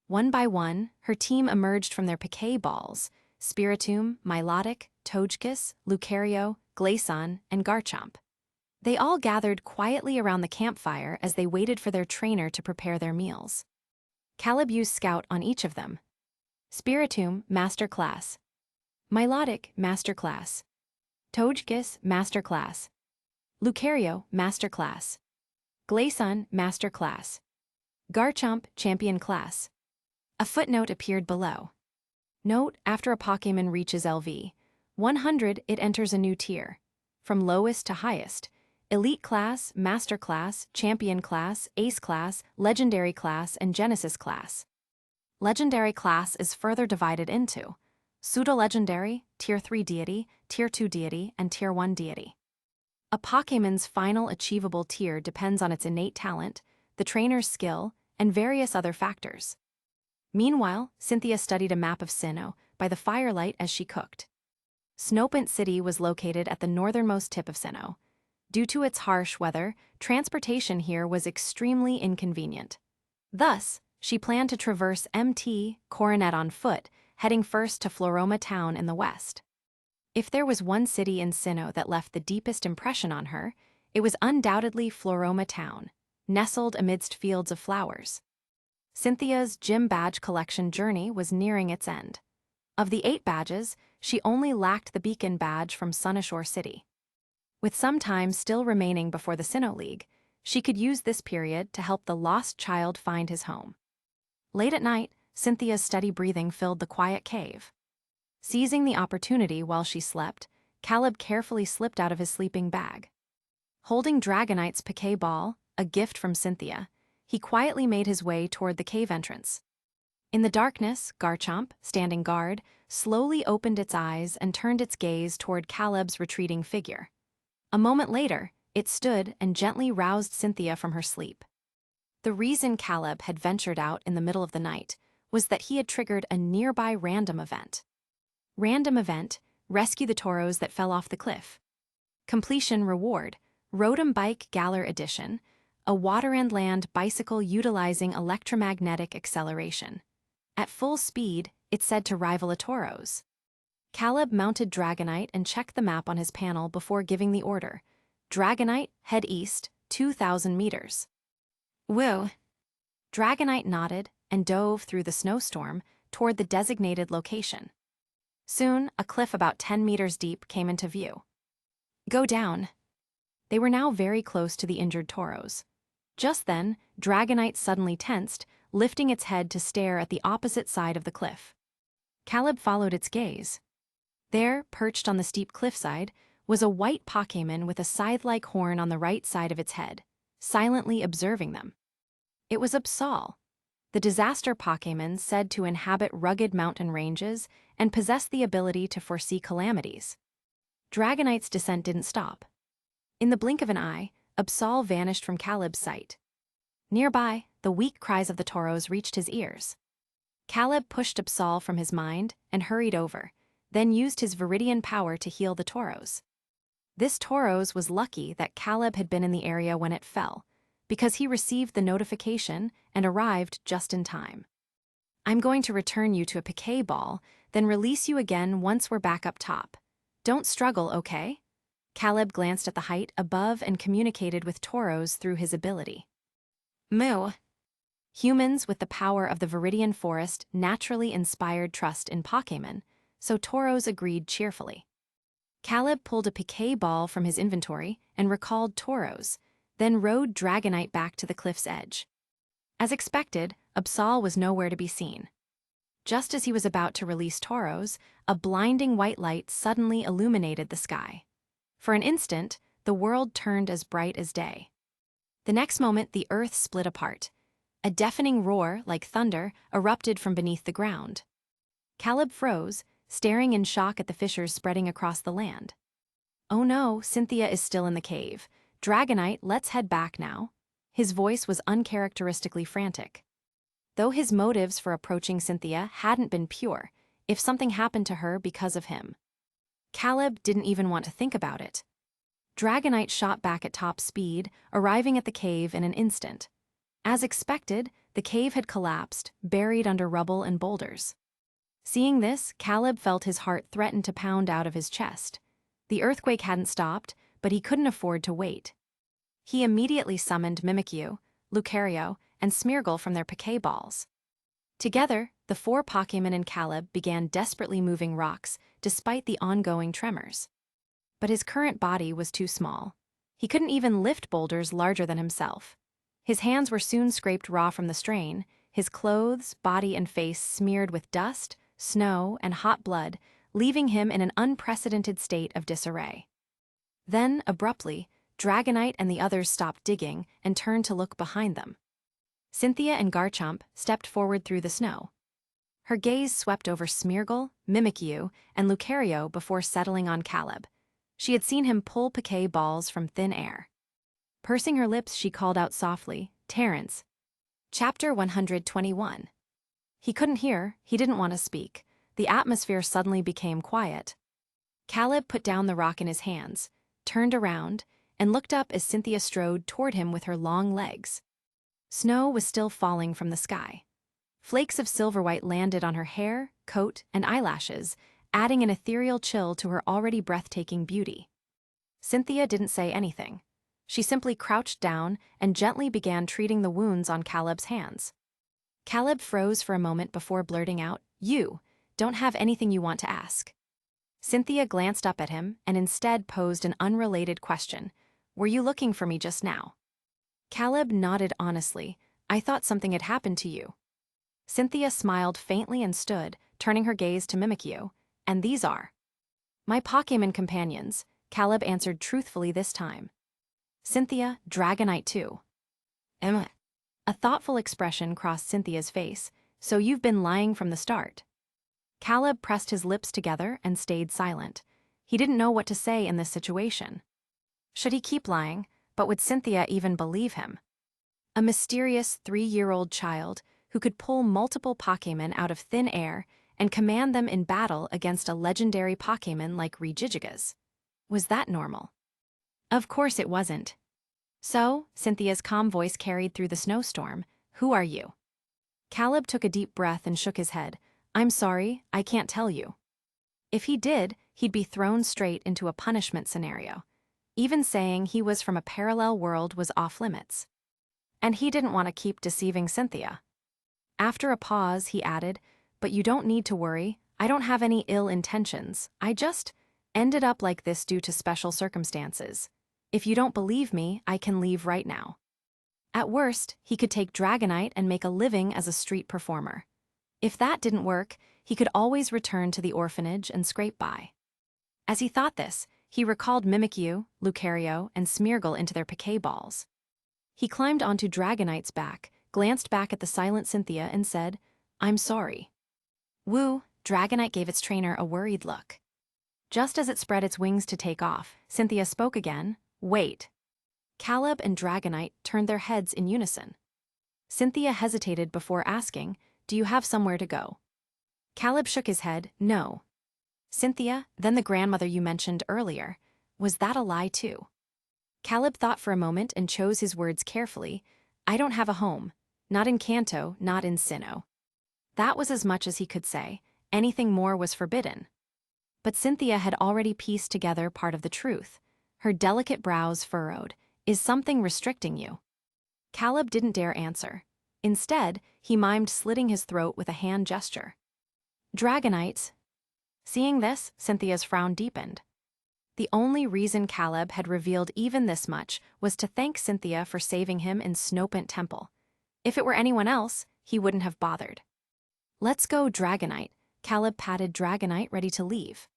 One by one, her team emerged from their piquet balls, Spiritomb, Milotic, Tgthegood, Lucario, Glaceon, and Garchomp. They all gathered quietly around the campfire as they waited for their trainer to prepare their meals. Caleb used Scout on each of them. Spiritomb, Master Class. Milotic, Master Class. Tgthegood, Master Class. Lucario, Master Class. Glaceon, Master Class. Garchomp, Champion Class. A footnote appeared below. Note, after a Pokémon reaches LV 100, it enters a new tier. From lowest to highest, Elite Class, Master Class, Champion Class, Ace Class, Legendary Class, and Genesis Class. Legendary Class is further divided into Pseudo-Legendary, Tier 3 Deity, Tier 2 Deity, and Tier 1 Deity. A Pokémon's final achievable tier depends on its innate talent, the trainer's skill, and various other factors. Meanwhile, Cynthia studied a map of Sinnoh by the firelight as she cooked. Snowpent City was located at the northernmost tip of Sinnoh. Due to its harsh weather, transportation here was extremely inconvenient. Thus, she planned to traverse MT Coronet on foot, heading first to Floroma Town in the west. If there was one city in Sinnoh that left the deepest impression on her, it was undoubtedly Floroma Town, nestled amidst fields of flowers. Cynthia's gym badge collection journey was nearing its end. Of the 8 badges, she only lacked the beacon badge from Sunashore City. With some time still remaining before the Sinnoh League, she could use this period to help the lost child find his home. Late at night, Cynthia's steady breathing filled the quiet cave. Seizing the opportunity while she slept, Caleb carefully slipped out of his sleeping bag. Holding Dragonite's piquet ball, a gift from Cynthia, he quietly made his way toward the cave entrance. In the darkness, Garchomp, standing guard, slowly opened its eyes and turned its gaze toward Caleb's retreating figure. A moment later, it stood and gently roused Cynthia from her sleep. The reason Caleb had ventured out in the middle of the night was that he had triggered a nearby random event. Random event: rescue the toros that fell off the cliff. Completion reward: Rotom Bike Galar Edition, a water and land bicycle utilizing electromagnetic acceleration. At full speed, it's said to rival a toro's. Caleb mounted Dragonite and checked the map on his panel before giving the order. Dragonite, head east, 2,000 meters. Woo! Dragonite nodded and dove through the snowstorm toward the designated location. Soon, a cliff about 10 meters deep came into view. Go down. They were now very close to the injured toros. Just then, Dragonite suddenly tensed, lifting its head to stare at the opposite side of the cliff. Caleb followed its gaze. There, perched on the steep cliffside, was a white Pokémon with a scythe-like horn on the right side of its head, silently observing them. It was Absol, the disaster Pokémon said to inhabit rugged mountain ranges and possess the ability to foresee calamities. Dragonite's descent didn't stop. In the blink of an eye, Absol vanished from Caleb's sight. Nearby, the weak cries of the toros reached his ears. Caleb pushed Absol from his mind and hurried over, then used his Viridian Power to heal the toros. This toros was lucky that Caleb had been in the area when it fell, because he received the notification and arrived just in time. I'm going to return you to a piquet ball, then release you again once we're back up top. Don't struggle, okay? Caleb glanced at the height above and communicated with toros through his ability. Moo. Humans with the power of the Viridian Forest naturally inspired trust in Pokémon, so toros agreed cheerfully. Caleb pulled a piquet ball from his inventory and recalled toros, then rode Dragonite back to the cliff's edge. As expected, Absol was nowhere to be seen. Just as he was about to release toros, a blinding white light suddenly illuminated the sky. For an instant, the world turned as bright as day. The next moment, the earth split apart. A deafening roar, like thunder, erupted from beneath the ground. Caleb froze, staring in shock at the fissures spreading across the land. Oh no, Cynthia is still in the cave. Dragonite, let's head back now. His voice was uncharacteristically frantic. Though his motives for approaching Cynthia hadn't been pure, if something happened to her because of him. Caleb didn't even want to think about it. Dragonite shot back at top speed, arriving at the cave in an instant. As expected, the cave had collapsed, buried under rubble and boulders. Seeing this, Caleb felt his heart threaten to pound out of his chest. The earthquake hadn't stopped, but he couldn't afford to wait. He immediately summoned Mimikyu, Lucario, and Smeargle from their piquet balls. Together, the four Pokémon and Caleb began desperately moving rocks, despite the ongoing tremors. But his current body was too small. He couldn't even lift boulders larger than himself. His hands were soon scraped raw from the strain, his clothes, body, and face smeared with dust, snow, and hot blood, leaving him in an unprecedented state of disarray. Then, abruptly, Dragonite and the others stopped digging and turned to look behind them. Cynthia and Garchomp stepped forward through the snow. Her gaze swept over Smeargle, Mimikyu, and Lucario before settling on Caleb. She had seen him pull piquet balls from thin air. Pursing her lips, she called out softly, "Terrence." Chapter 121. He couldn't hear, he didn't want to speak. The atmosphere suddenly became quiet. Caleb put down the rock in his hands, turned around, and looked up as Cynthia strode toward him with her long legs. Snow was still falling from the sky. Flakes of silver white landed on her hair, coat, and eyelashes, adding an ethereal chill to her already breathtaking beauty. Cynthia didn't say anything. She simply crouched down and gently began treating the wounds on Caleb's hands. Caleb froze for a moment before blurting out, "You don't have anything you want to ask." Cynthia glanced up at him and instead posed an unrelated question. Were you looking for me just now? Caleb nodded honestly. I thought something had happened to you. Cynthia smiled faintly and stood, turning her gaze to Mimikyu. And these are my Pokémon companions, Caleb answered truthfully this time. Cynthia, Dragonite too. Emma. A thoughtful expression crossed Cynthia's face. So you've been lying from the start. Caleb pressed his lips together and stayed silent. He didn't know what to say in this situation. Should he keep lying, but would Cynthia even believe him? A mysterious 3-year-old child who could pull multiple Pokémon out of thin air and command them in battle against a legendary Pokémon like Regigigas. Was that normal? Of course it wasn't. So, Cynthia's calm voice carried through the snowstorm. Who are you? Caleb took a deep breath and shook his head. I'm sorry, I can't tell you. If he did, he'd be thrown straight into a punishment scenario. Even saying he was from a parallel world was off limits. And he didn't want to keep deceiving Cynthia. After a pause, he added, but you don't need to worry, I don't have any ill intentions, I just ended up like this due to special circumstances. If you don't believe me, I can leave right now. At worst, he could take Dragonite and make a living as a street performer. If that didn't work, he could always return to the orphanage and scrape by. As he thought this, he recalled Mimikyu, Lucario, and Smeargle into their piquet balls. He climbed onto Dragonite's back, glanced back at the silent Cynthia and said, I'm sorry. Woo, Dragonite gave its trainer a worried look. Just as it spread its wings to take off, Cynthia spoke again, wait. Caleb and Dragonite turned their heads in unison. Cynthia hesitated before asking, do you have somewhere to go? Caleb shook his head, no. Cynthia, then the grandmother you mentioned earlier, was that a lie too? Caleb thought for a moment and chose his words carefully. I don't have a home. Not in Kanto, not in Sinnoh. That was as much as he could say. Anything more was forbidden. But Cynthia had already pieced together part of the truth. Her delicate brows furrowed. Is something restricting you? Caleb didn't dare answer. Instead, he mimed slitting his throat with a hand gesture. Dragonites. Seeing this, Cynthia's frown deepened. The only reason Caleb had revealed even this much was to thank Cynthia for saving him in Snowpent Temple. If it were anyone else, he wouldn't have bothered. Let's go, Dragonite. Caleb patted Dragonite, ready to leave.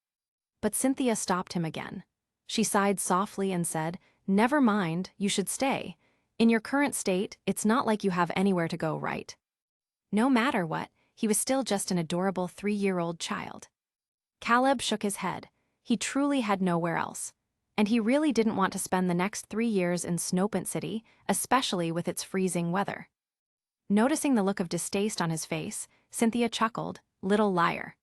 But Cynthia stopped him again. She sighed softly and said, never mind, you should stay. In your current state, it's not like you have anywhere to go, right? No matter what, he was still just an adorable 3-year-old child. Caleb shook his head. He truly had nowhere else. And he really didn't want to spend the next 3 years in Snowpent City, especially with its freezing weather. Noticing the look of distaste on his face, Cynthia chuckled, little liar.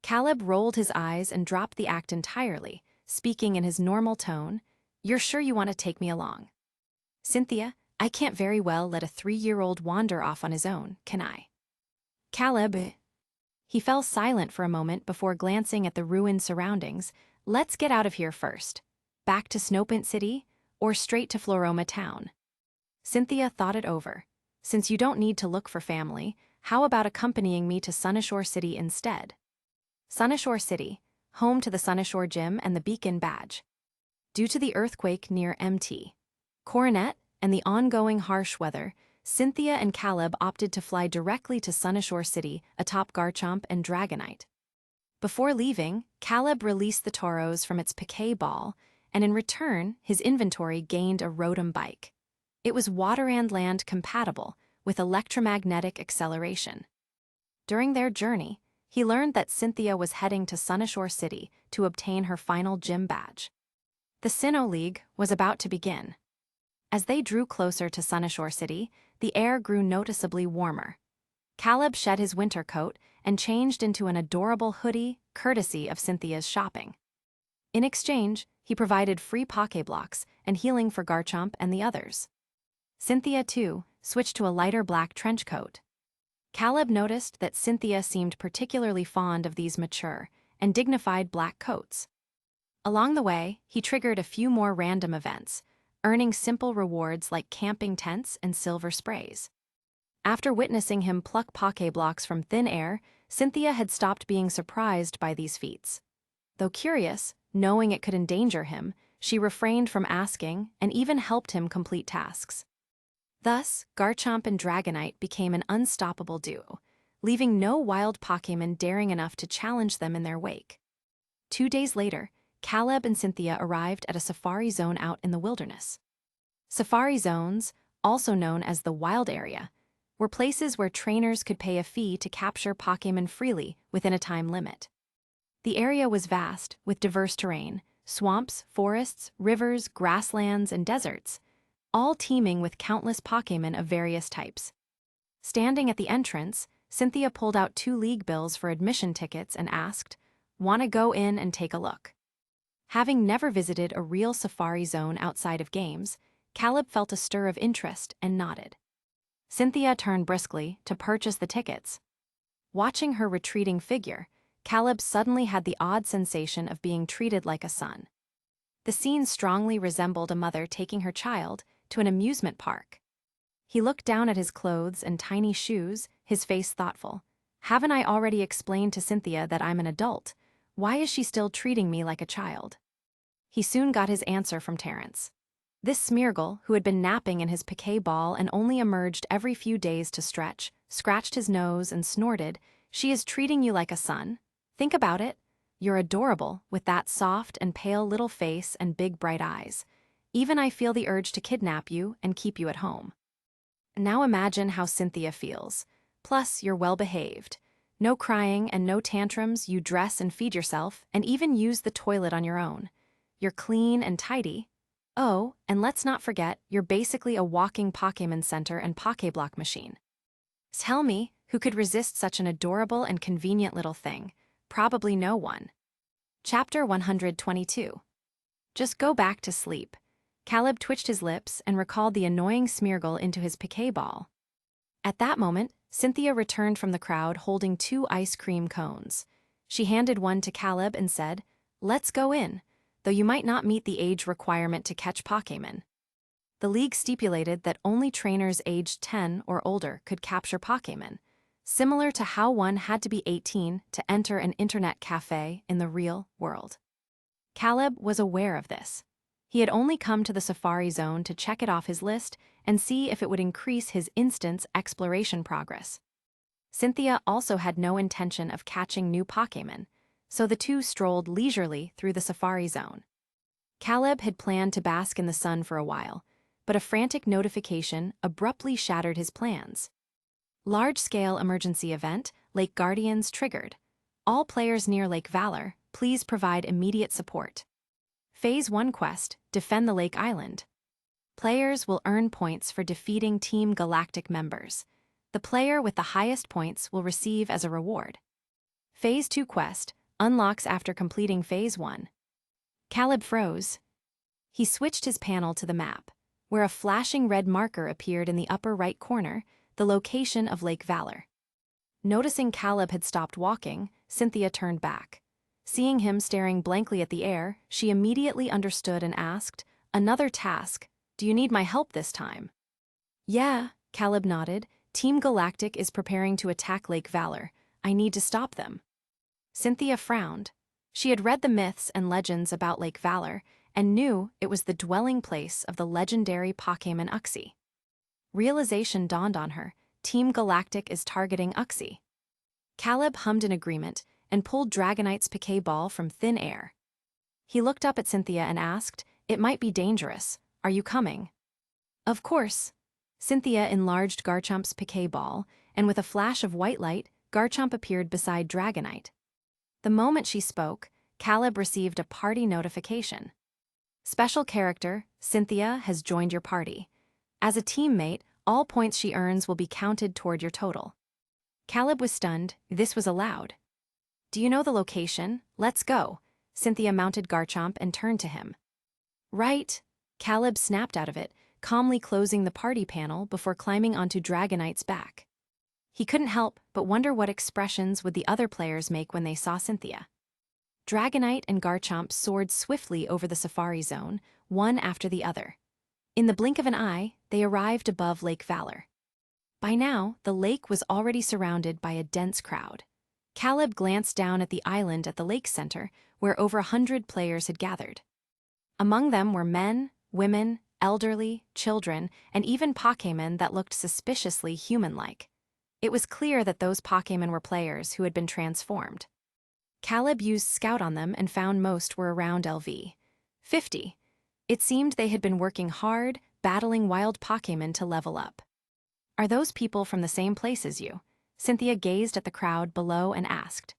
Caleb rolled his eyes and dropped the act entirely, speaking in his normal tone, you're sure you want to take me along? Cynthia, I can't very well let a 3-year-old wander off on his own, can I? Caleb. He fell silent for a moment before glancing at the ruined surroundings. Let's get out of here first. Back to Snowpent City, or straight to Floroma Town? Cynthia thought it over. Since you don't need to look for family, how about accompanying me to Sunnyshore City instead? Sunnyshore City, home to the Sunnyshore Gym and the Beacon Badge. Due to the earthquake near Mt. Coronet and the ongoing harsh weather, Cynthia and Caleb opted to fly directly to Sunnyshore City atop Garchomp and Dragonite. Before leaving, Caleb released the Tauros from its piquet ball, and in return, his inventory gained a Rotom bike. It was water and land compatible with electromagnetic acceleration. During their journey, he learned that Cynthia was heading to Sunnyshore City to obtain her final gym badge. The Sinnoh League was about to begin. As they drew closer to Sunnyshore City, the air grew noticeably warmer. Caleb shed his winter coat and changed into an adorable hoodie, courtesy of Cynthia's shopping. In exchange, he provided free Pokéblocks and healing for Garchomp and the others. Cynthia, too, switched to a lighter black trench coat. Caleb noticed that Cynthia seemed particularly fond of these mature and dignified black coats. Along the way, he triggered a few more random events, earning simple rewards like camping tents and silver sprays. After witnessing him pluck Pokéblocks from thin air, Cynthia had stopped being surprised by these feats. Though curious, knowing it could endanger him, she refrained from asking and even helped him complete tasks. Thus, Garchomp and Dragonite became an unstoppable duo, leaving no wild Pokémon daring enough to challenge them in their wake. 2 days later, Caleb and Cynthia arrived at a safari zone out in the wilderness. Safari zones, also known as the wild area, were places where trainers could pay a fee to capture Pokémon freely within a time limit. The area was vast, with diverse terrain, swamps, forests, rivers, grasslands, and deserts, all teeming with countless Pokémon of various types. Standing at the entrance, Cynthia pulled out 2 league bills for admission tickets and asked, "Wanna go in and take a look?" Having never visited a real safari zone outside of games, Caleb felt a stir of interest and nodded. Cynthia turned briskly to purchase the tickets. Watching her retreating figure, Caleb suddenly had the odd sensation of being treated like a son. The scene strongly resembled a mother taking her child to an amusement park. He looked down at his clothes and tiny shoes, his face thoughtful. "Haven't I already explained to Cynthia that I'm an adult? Why is she still treating me like a child?" He soon got his answer from Terrence. This Smeargle, who had been napping in his piquet ball and only emerged every few days to stretch, scratched his nose and snorted, "She is treating you like a son. Think about it. You're adorable, with that soft and pale little face and big bright eyes. Even I feel the urge to kidnap you and keep you at home." Now imagine how Cynthia feels. Plus, you're well-behaved. No crying and no tantrums, you dress and feed yourself, and even use the toilet on your own. You're clean and tidy. Oh, and let's not forget, you're basically a walking Pokémon Center and Pokéblock machine. Tell me, who could resist such an adorable and convenient little thing? Probably no one. Chapter 122. Just go back to sleep. Caleb twitched his lips and recalled the annoying Smeargle into his piquet ball. At that moment, Cynthia returned from the crowd holding 2 ice cream cones. She handed one to Caleb and said, "Let's go in, though you might not meet the age requirement to catch Pokémon." The league stipulated that only trainers aged 10 or older could capture Pokémon, similar to how one had to be 18 to enter an internet cafe in the real world. Caleb was aware of this. He had only come to the safari zone to check it off his list and see if it would increase his instant's exploration progress. Cynthia also had no intention of catching new Pokémon, so the two strolled leisurely through the safari zone. Caleb had planned to bask in the sun for a while, but a frantic notification abruptly shattered his plans. Large-scale emergency event, Lake Guardians triggered. All players near Lake Valor, please provide immediate support. Phase 1 quest, defend the Lake Island. Players will earn points for defeating Team Galactic members. The player with the highest points will receive as a reward. Phase 2 quest, unlocks after completing Phase 1. Caleb froze. He switched his panel to the map, where a flashing red marker appeared in the upper right corner, the location of Lake Valor. Noticing Caleb had stopped walking, Cynthia turned back. Seeing him staring blankly at the air, she immediately understood and asked, "Another task. Do you need my help this time?" "Yeah," Caleb nodded. "Team Galactic is preparing to attack Lake Valor. I need to stop them." Cynthia frowned. She had read the myths and legends about Lake Valor and knew it was the dwelling place of the legendary Pokémon Uxie. Realization dawned on her. Team Galactic is targeting Uxie. Caleb hummed in agreement and pulled Dragonite's piquet ball from thin air. He looked up at Cynthia and asked, "It might be dangerous. Are you coming?" "Of course." Cynthia enlarged Garchomp's piquet ball, and with a flash of white light, Garchomp appeared beside Dragonite. The moment she spoke, Caleb received a party notification. "Special character, Cynthia has joined your party. As a teammate, all points she earns will be counted toward your total." Caleb was stunned. This was allowed. "Do you know the location? Let's go." Cynthia mounted Garchomp and turned to him. "Right." Caleb snapped out of it, calmly closing the party panel before climbing onto Dragonite's back. He couldn't help but wonder what expressions would the other players make when they saw Cynthia. Dragonite and Garchomp soared swiftly over the safari zone, one after the other. In the blink of an eye, they arrived above Lake Valor. By now, the lake was already surrounded by a dense crowd. Caleb glanced down at the island at the lake center, where over 100 players had gathered. Among them were men, women, elderly, children, and even Pokémon that looked suspiciously human-like. It was clear that those Pokémon were players who had been transformed. Caleb used Scout on them and found most were around LV 50. It seemed they had been working hard, battling wild Pokémon to level up. "Are those people from the same place as you?" Cynthia gazed at the crowd below and asked.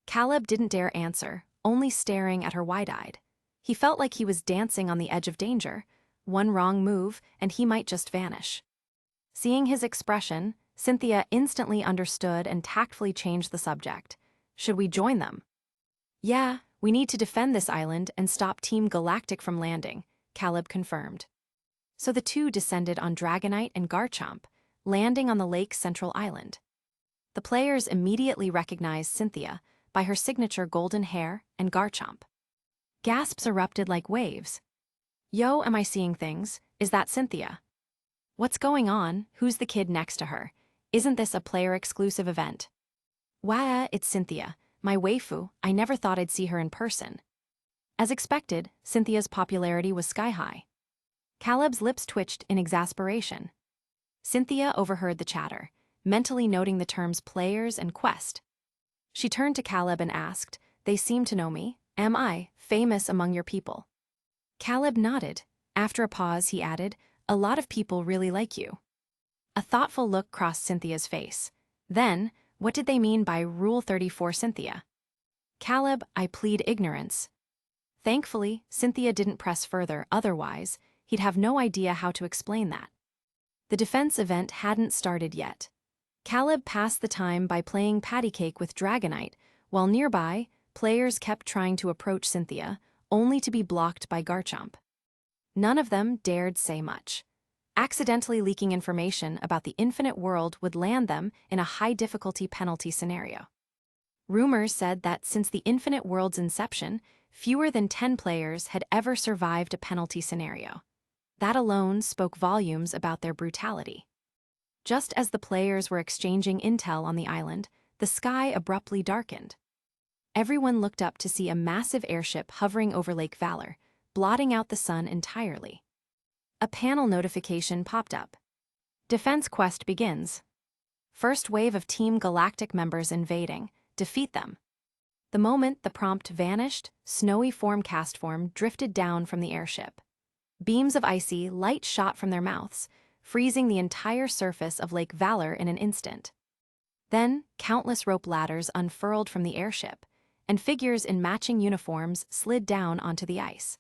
Caleb didn't dare answer, only staring at her wide-eyed. He felt like he was dancing on the edge of danger. One wrong move, and he might just vanish. Seeing his expression, Cynthia instantly understood and tactfully changed the subject. "Should we join them?" "Yeah, we need to defend this island and stop Team Galactic from landing," Caleb confirmed. So the two descended on Dragonite and Garchomp, landing on the lake's central island. The players immediately recognized Cynthia by her signature golden hair and Garchomp. Gasps erupted like waves. "Yo, am I seeing things? Is that Cynthia? What's going on? Who's the kid next to her? Isn't this a player-exclusive event? Wah, it's Cynthia, my waifu. I never thought I'd see her in person." As expected, Cynthia's popularity was sky-high. Caleb's lips twitched in exasperation. Cynthia overheard the chatter, mentally noting the terms players and quest. She turned to Caleb and asked, "They seem to know me. Am I famous among your people?" Caleb nodded. After a pause, he added, "A lot of people really like you." A thoughtful look crossed Cynthia's face. Then, what did they mean by Rule 34, Cynthia? "Caleb, I plead ignorance." Thankfully, Cynthia didn't press further, otherwise, he'd have no idea how to explain that. The defense event hadn't started yet. Caleb passed the time by playing patty cake with Dragonite, while nearby, players kept trying to approach Cynthia, only to be blocked by Garchomp. None of them dared say much. Accidentally leaking information about the infinite world would land them in a high-difficulty penalty scenario. Rumors said that since the infinite world's inception, fewer than 10 players had ever survived a penalty scenario. That alone spoke volumes about their brutality. Just as the players were exchanging intel on the island, the sky abruptly darkened. Everyone looked up to see a massive airship hovering over Lake Valor, blotting out the sun entirely. A panel notification popped up. "Defense quest begins. First wave of Team Galactic members invading. Defeat them." The moment the prompt vanished, snowy formcast form drifted down from the airship. Beams of icy light shot from their mouths, freezing the entire surface of Lake Valor in an instant. Then, countless rope ladders unfurled from the airship, and figures in matching uniforms slid down onto the ice.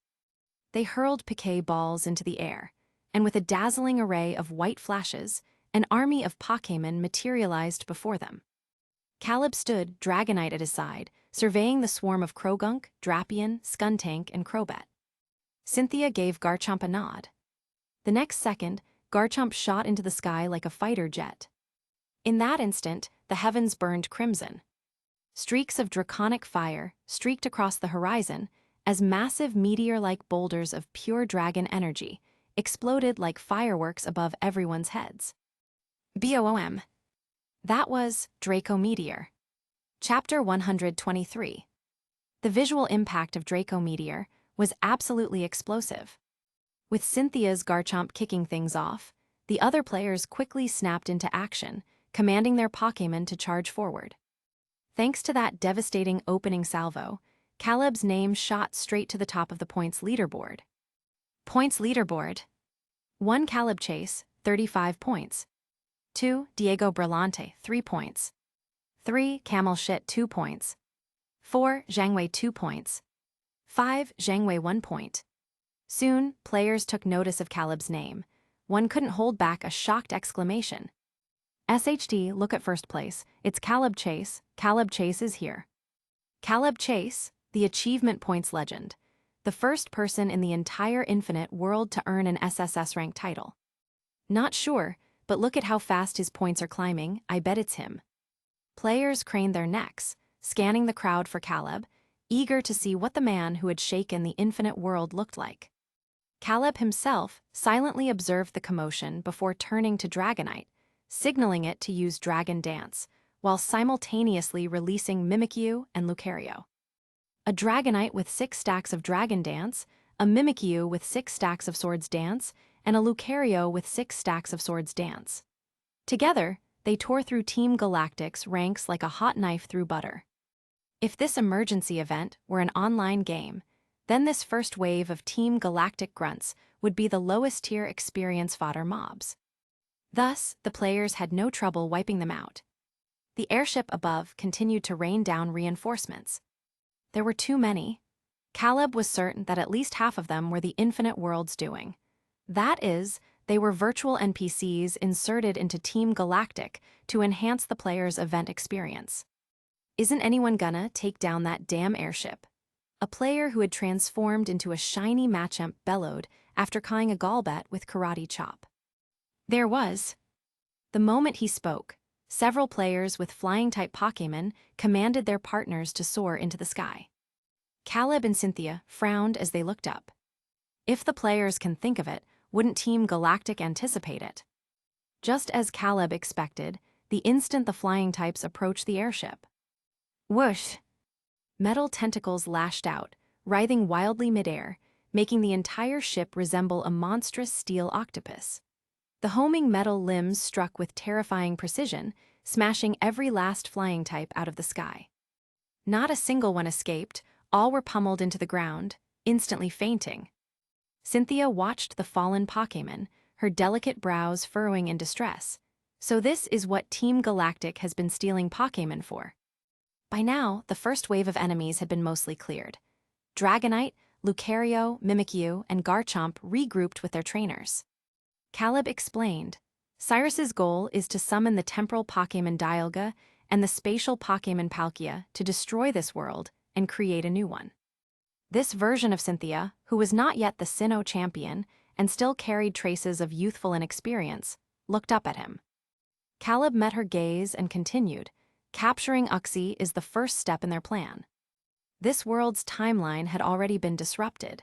They hurled piquet balls into the air, and with a dazzling array of white flashes, an army of Pokémon materialized before them. Caleb stood, Dragonite at his side, surveying the swarm of Krogunk, Drapion, Skuntank, and Crobat. Cynthia gave Garchomp a nod. The next second, Garchomp shot into the sky like a fighter jet. In that instant, the heavens burned crimson. Streaks of draconic fire streaked across the horizon as massive meteor-like boulders of pure dragon energy exploded like fireworks above everyone's heads. BOOM. That was Draco Meteor. Chapter 123. The visual impact of Draco Meteor was absolutely explosive. With Cynthia's Garchomp kicking things off, the other players quickly snapped into action, commanding their Pokémon to charge forward. Thanks to that devastating opening salvo, Caleb's name shot straight to the top of the points leaderboard. Points leaderboard. 1 Caleb Chase, 35 points. 2 Diego Brillante, 3 points. 3 Camel Shit, 2 points. 4 Zhang Wei, 2 points. 5 Zhang Wei, 1 point. Soon, players took notice of Caleb's name. One couldn't hold back a shocked exclamation. "SHD, look at first place. It's Caleb Chase. Caleb Chase is here." Caleb Chase, the achievement points legend. The first person in the entire infinite world to earn an SSS rank title. Not sure, but look at how fast his points are climbing. I bet it's him. Players craned their necks, scanning the crowd for Caleb, eager to see what the man who had shaken the infinite world looked like. Caleb himself silently observed the commotion before turning to Dragonite, signaling it to use Dragon Dance, while simultaneously releasing Mimikyu and Lucario. A Dragonite with 6 stacks of Dragon Dance, a Mimikyu with 6 stacks of Swords Dance, and a Lucario with 6 stacks of Swords Dance. Together, they tore through Team Galactic's ranks like a hot knife through butter. If this emergency event were an online game, then this first wave of Team Galactic grunts would be the lowest-tier experience fodder mobs. Thus, the players had no trouble wiping them out. The airship above continued to rain down reinforcements. There were too many. Caleb was certain that at least half of them were the Infinite World's doing. That is, they were virtual NPCs inserted into Team Galactic to enhance the player's event experience. Isn't anyone gonna take down that damn airship? A player who had transformed into a shiny Machamp bellowed after caught a Golbat with Karate Chop. There was. The moment he spoke, several players with flying-type Pokémon commanded their partners to soar into the sky. Caleb and Cynthia frowned as they looked up. If the players can think of it, wouldn't Team Galactic anticipate it? Just as Caleb expected, the instant the flying types approached the airship. Whoosh! Metal tentacles lashed out, writhing wildly midair, making the entire ship resemble a monstrous steel octopus. The homing metal limbs struck with terrifying precision, smashing every last flying type out of the sky. Not a single one escaped, all were pummeled into the ground, instantly fainting. Cynthia watched the fallen Pokémon, her delicate brows furrowing in distress. So this is what Team Galactic has been stealing Pokémon for. By now, the first wave of enemies had been mostly cleared. Dragonite, Lucario, Mimikyu, and Garchomp regrouped with their trainers. Caleb explained, Cyrus's goal is to summon the temporal Pokémon Dialga and the spatial Pokémon Palkia to destroy this world and create a new one. This version of Cynthia, who was not yet the Sinnoh champion and still carried traces of youthful inexperience, looked up at him. Caleb met her gaze and continued, capturing Uxie is the first step in their plan. This world's timeline had already been disrupted.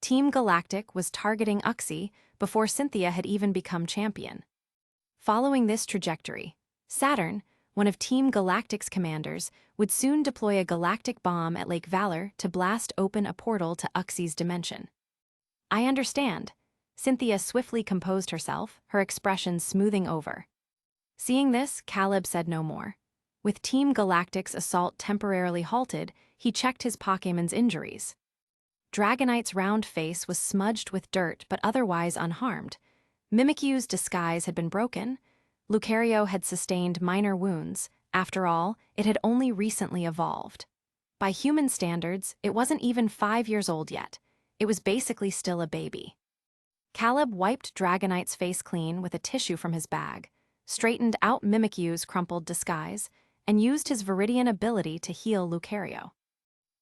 Team Galactic was targeting Uxie before Cynthia had even become champion. Following this trajectory, Saturn, one of Team Galactic's commanders, would soon deploy a galactic bomb at Lake Valor to blast open a portal to Uxie's dimension. I understand. Cynthia swiftly composed herself, her expression smoothing over. Seeing this, Caleb said no more. With Team Galactic's assault temporarily halted, he checked his Pokémon's injuries. Dragonite's round face was smudged with dirt but otherwise unharmed. Mimikyu's disguise had been broken. Lucario had sustained minor wounds. After all, it had only recently evolved. By human standards, it wasn't even 5 years old yet. It was basically still a baby. Caleb wiped Dragonite's face clean with a tissue from his bag, straightened out Mimikyu's crumpled disguise, and used his Viridian ability to heal Lucario.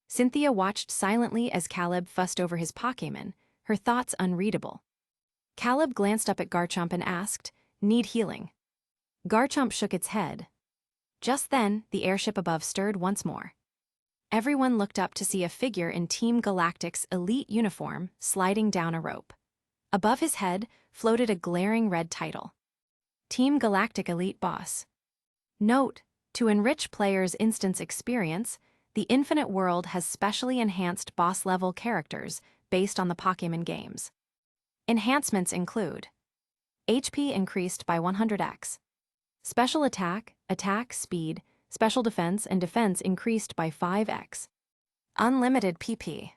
Cynthia watched silently as Caleb fussed over his Pokémon, her thoughts unreadable. Caleb glanced up at Garchomp and asked, "Need healing?" Garchomp shook its head. Just then, the airship above stirred once more. Everyone looked up to see a figure in Team Galactic's elite uniform sliding down a rope. Above his head floated a glaring red title. Team Galactic Elite Boss. Note: to enrich players' instance experience, the Infinite World has specially enhanced boss-level characters based on the Pokémon games. Enhancements include HP increased by 100x, special attack, attack speed, special defense, and defense increased by 5x, unlimited PP.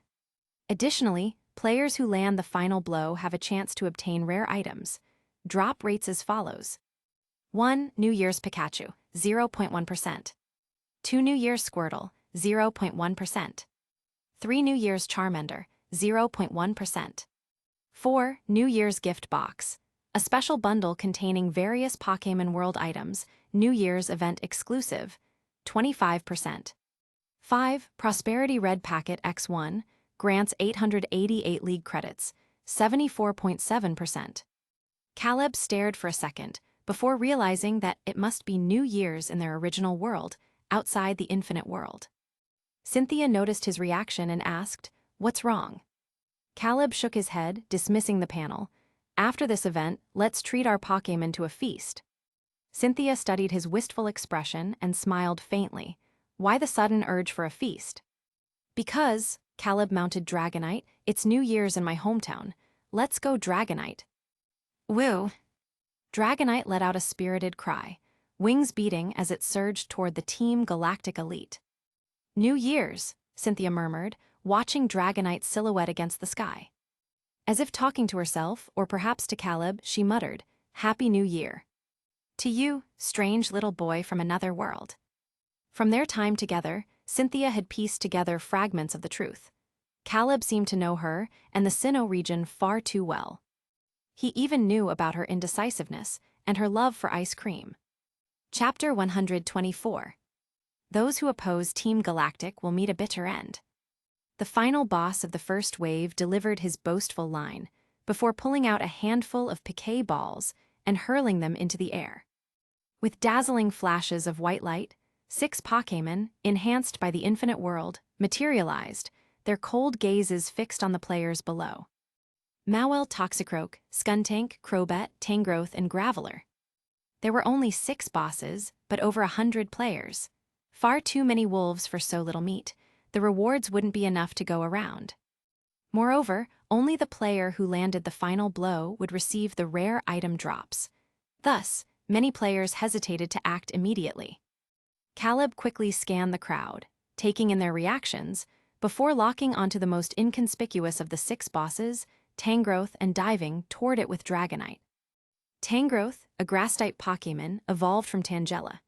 Additionally, players who land the final blow have a chance to obtain rare items. Drop rates as follows. 1. New Year's Pikachu, 0.1%. 2. New Year's Squirtle, 0.1%. 3. New Year's Charmander, 0.1%. 4. New Year's Gift Box, a special bundle containing various Pokémon World items, New Year's event exclusive, 25%. 5. Prosperity Red Packet X1, grants 888 League credits, 74.7%. Caleb stared for a second, before realizing that it must be New Year's in their original world, outside the Infinite World. Cynthia noticed his reaction and asked, "What's wrong?" Caleb shook his head, dismissing the panel. "After this event, let's treat our Pokémon to a feast." Cynthia studied his wistful expression and smiled faintly. Why the sudden urge for a feast? Because, Caleb mounted Dragonite, it's New Year's in my hometown. Let's go Dragonite. Woo! Dragonite let out a spirited cry, wings beating as it surged toward the Team Galactic elite. New Year's, Cynthia murmured, watching Dragonite's silhouette against the sky. As if talking to herself, or perhaps to Caleb, she muttered, Happy New Year. To you, strange little boy from another world. From their time together, Cynthia had pieced together fragments of the truth. Caleb seemed to know her and the Sinnoh region far too well. He even knew about her indecisiveness and her love for ice cream. Chapter 124. Those who oppose Team Galactic will meet a bitter end. The final boss of the first wave delivered his boastful line, before pulling out a handful of piquet balls and hurling them into the air. With dazzling flashes of white light, 6 Pokémon, enhanced by the infinite world, materialized, their cold gazes fixed on the players below. Mawile, Toxicroak, Skuntank, Crobat, Tangrowth, and Graveler. There were only 6 bosses, but over 100 players. Far too many wolves for so little meat. The rewards wouldn't be enough to go around. Moreover, only the player who landed the final blow would receive the rare item drops. Thus, many players hesitated to act immediately. Caleb quickly scanned the crowd, taking in their reactions, before locking onto the most inconspicuous of the 6 bosses, Tangrowth, and diving toward it with Dragonite. Tangrowth, a grass-type Pokémon, evolved from Tangela.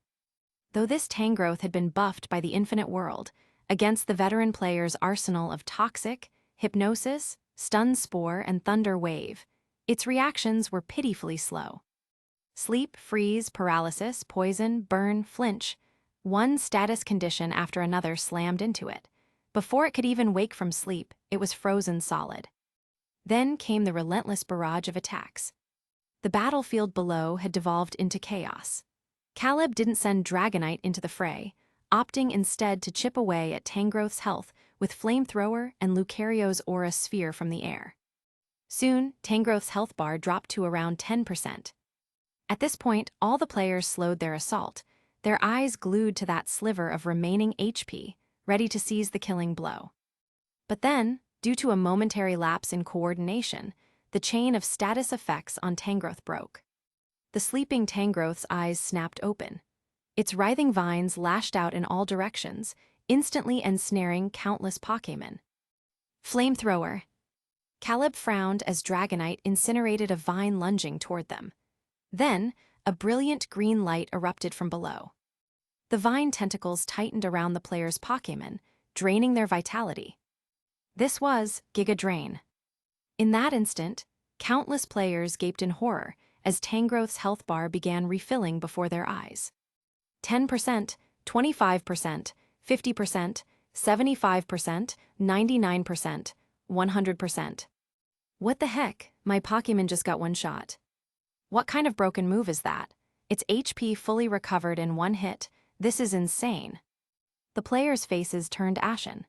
Though this Tangrowth had been buffed by the infinite world, against the veteran player's arsenal of Toxic, Hypnosis, Stun Spore, and Thunder Wave, its reactions were pitifully slow. Sleep, freeze, paralysis, poison, burn, flinch. One status condition after another slammed into it. Before it could even wake from sleep, it was frozen solid. Then came the relentless barrage of attacks. The battlefield below had devolved into chaos. Caleb didn't send Dragonite into the fray, opting instead to chip away at Tangrowth's health with Flamethrower and Lucario's Aura Sphere from the air. Soon, Tangrowth's health bar dropped to around 10%. At this point, all the players slowed their assault, their eyes glued to that sliver of remaining HP, ready to seize the killing blow. But then, due to a momentary lapse in coordination, the chain of status effects on Tangrowth broke. The sleeping Tangrowth's eyes snapped open. Its writhing vines lashed out in all directions, instantly ensnaring countless Pokémon. Flamethrower. Caleb frowned as Dragonite incinerated a vine lunging toward them. Then, a brilliant green light erupted from below. The vine tentacles tightened around the player's Pokémon, draining their vitality. This was Giga Drain. In that instant, countless players gaped in horror as Tangrowth's health bar began refilling before their eyes. 10%, 25%, 50%, 75%, 99%, 100%. What the heck? My Pokémon just got one shot. What kind of broken move is that? Its HP fully recovered in one hit. This is insane. The players' faces turned ashen.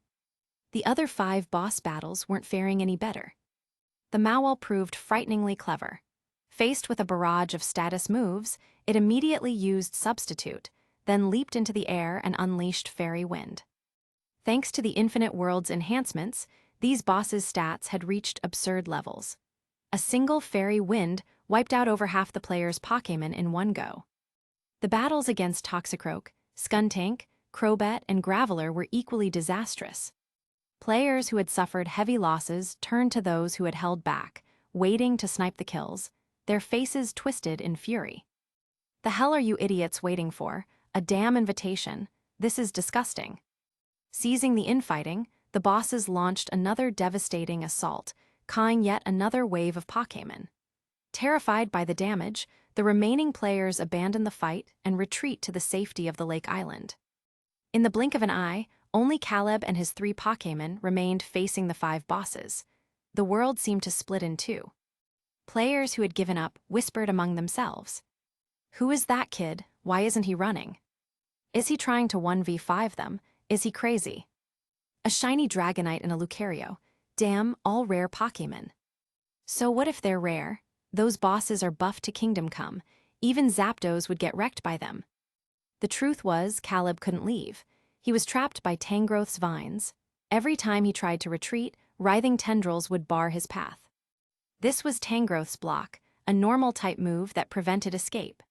The other 5 boss battles weren't faring any better. The Mawile proved frighteningly clever. Faced with a barrage of status moves, it immediately used Substitute, then leaped into the air and unleashed Fairy Wind. Thanks to the Infinite World's enhancements, these bosses' stats had reached absurd levels. A single Fairy Wind wiped out over half the players' Pokémon in one go. The battles against Toxicroak, Skuntank, Crobat, and Graveler were equally disastrous. Players who had suffered heavy losses turned to those who had held back, waiting to snipe the kills, their faces twisted in fury. The hell are you idiots waiting for? A damn invitation. This is disgusting. Seizing the infighting, the bosses launched another devastating assault, cawing yet another wave of Pokémon. Terrified by the damage, the remaining players abandon the fight and retreat to the safety of the Lake Island. In the blink of an eye, only Caleb and his 3 Pokémon remained facing the 5 bosses. The world seemed to split in two. Players who had given up whispered among themselves. Who is that kid? Why isn't he running? Is he trying to 1v5 them? Is he crazy? A shiny Dragonite and a Lucario. Damn, all rare Pokémon. So what if they're rare? Those bosses are buffed to Kingdom Come. Even Zapdos would get wrecked by them. The truth was, Caleb couldn't leave. He was trapped by Tangrowth's vines. Every time he tried to retreat, writhing tendrils would bar his path. This was Tangrowth's block, a normal-type move that prevented escape.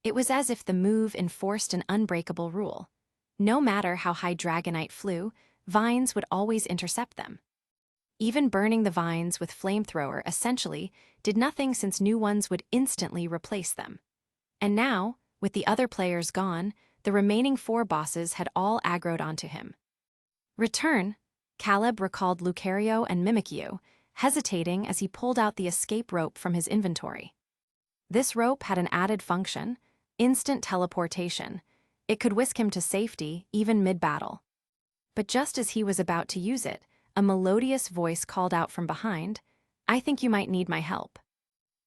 It was as if the move enforced an unbreakable rule. No matter how high Dragonite flew, vines would always intercept them. Even burning the vines with Flamethrower essentially did nothing since new ones would instantly replace them. And now, with the other players gone, the remaining 4 bosses had all aggroed onto him. Return, Caleb recalled Lucario and Mimikyu, hesitating as he pulled out the escape rope from his inventory. This rope had an added function: instant teleportation. It could whisk him to safety, even mid-battle. But just as he was about to use it, a melodious voice called out from behind, "I think you might need my help."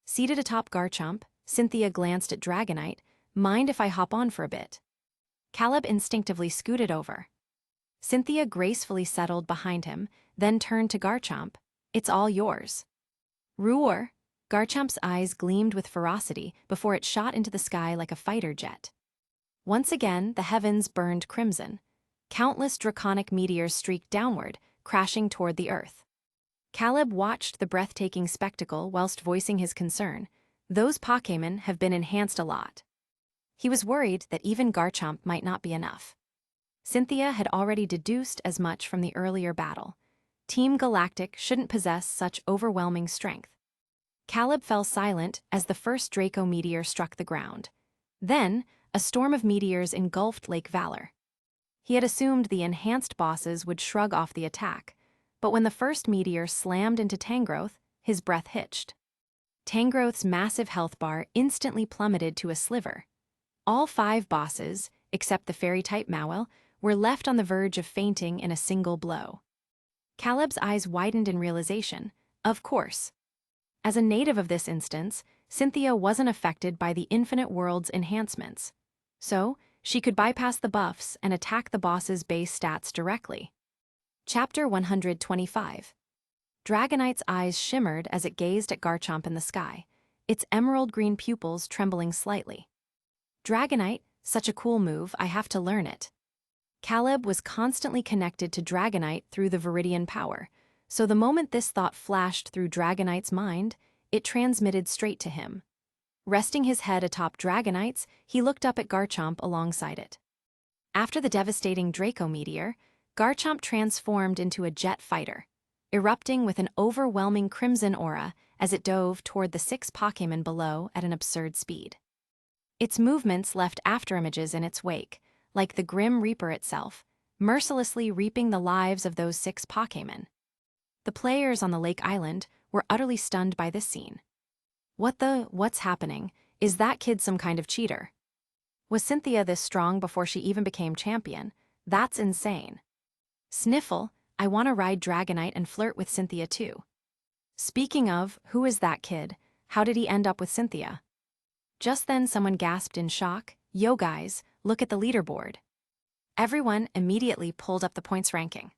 Seated atop Garchomp, Cynthia glanced at Dragonite. "Mind if I hop on for a bit?" Caleb instinctively scooted over. Cynthia gracefully settled behind him, then turned to Garchomp. "It's all yours." Roar! Garchomp's eyes gleamed with ferocity before it shot into the sky like a fighter jet. Once again, the heavens burned crimson. Countless draconic meteors streaked downward, crashing toward the earth. Caleb watched the breathtaking spectacle whilst voicing his concern. Those Pokémon have been enhanced a lot. He was worried that even Garchomp might not be enough. Cynthia had already deduced as much from the earlier battle. Team Galactic shouldn't possess such overwhelming strength. Caleb fell silent as the first Draco meteor struck the ground. Then, a storm of meteors engulfed Lake Valor. He had assumed the enhanced bosses would shrug off the attack, but when the first meteor slammed into Tangrowth, his breath hitched. Tangrowth's massive health bar instantly plummeted to a sliver. All 5 bosses, except the fairy-type Mawile, were left on the verge of fainting in a single blow. Caleb's eyes widened in realization. Of course. As a native of this instance, Cynthia wasn't affected by the Infinite World's enhancements. So, she could bypass the buffs and attack the boss's base stats directly. Chapter 125. Dragonite's eyes shimmered as it gazed at Garchomp in the sky, its emerald-green pupils trembling slightly. Dragonite, such a cool move, I have to learn it. Caleb was constantly connected to Dragonite through the Viridian Power, so the moment this thought flashed through Dragonite's mind, it transmitted straight to him. Resting his head atop Dragonite's, he looked up at Garchomp alongside it. After the devastating Draco meteor, Garchomp transformed into a jet fighter, erupting with an overwhelming crimson aura as it dove toward the 6 Pokémon below at an absurd speed. Its movements left afterimages in its wake, like the Grim Reaper itself, mercilessly reaping the lives of those 6 Pokémon. The players on the Lake Island were utterly stunned by this scene. What's happening? Is that kid some kind of cheater? Was Cynthia this strong before she even became champion? That's insane. Sniffle, I want to ride Dragonite and flirt with Cynthia too. Speaking of, who is that kid? How did he end up with Cynthia? Just then someone gasped in shock, "Yo guys, look at the leaderboard." Everyone immediately pulled up the points ranking.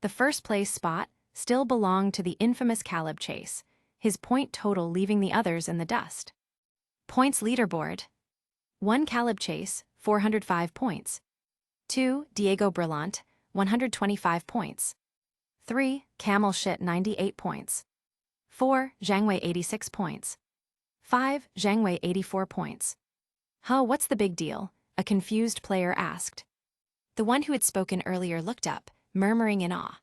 The first place spot still belonged to the infamous Caleb Chase, his point total leaving the others in the dust. Points leaderboard. 1 Caleb Chase, 405 points. 2 Diego Brillant, 125 points. 3 Camel Shit, 98 points. 4 Zhangwei, 86 points. 5 Zhangwei, 84 points. "Huh, what's the big deal?" a confused player asked. The one who had spoken earlier looked up, murmuring in awe.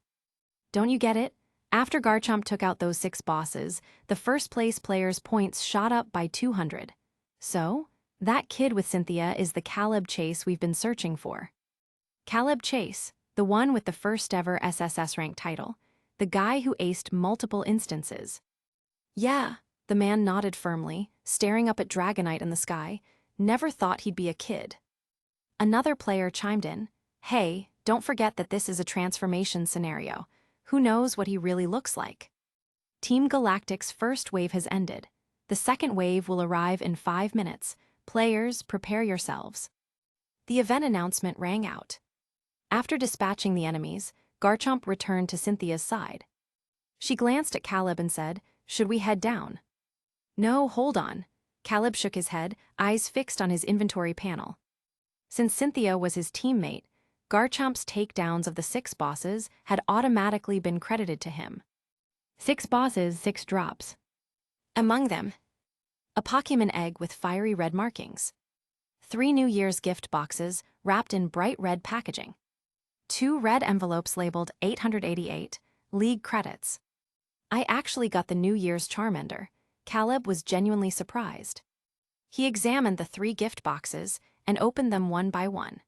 Don't you get it? After Garchomp took out those 6 bosses, the first-place player's points shot up by 200. So, that kid with Cynthia is the Caleb Chase we've been searching for. Caleb Chase, the one with the first-ever SSS rank title, the guy who aced multiple instances. Yeah, the man nodded firmly, staring up at Dragonite in the sky. Never thought he'd be a kid. Another player chimed in, "Hey, don't forget that this is a transformation scenario. Who knows what he really looks like?" Team Galactic's first wave has ended. The second wave will arrive in 5 minutes. Players, prepare yourselves. The event announcement rang out. After dispatching the enemies, Garchomp returned to Cynthia's side. She glanced at Caleb and said, "Should we head down?" "No, hold on." Caleb shook his head, eyes fixed on his inventory panel. Since Cynthia was his teammate, Garchomp's takedowns of the 6 bosses had automatically been credited to him. 6 bosses, 6 drops. Among them, a Pokémon egg with fiery red markings. 3 New Year's gift boxes wrapped in bright red packaging. 2 red envelopes labeled 888, League credits. I actually got the New Year's Charmander. Caleb was genuinely surprised. He examined the 3 gift boxes and opened them one by one.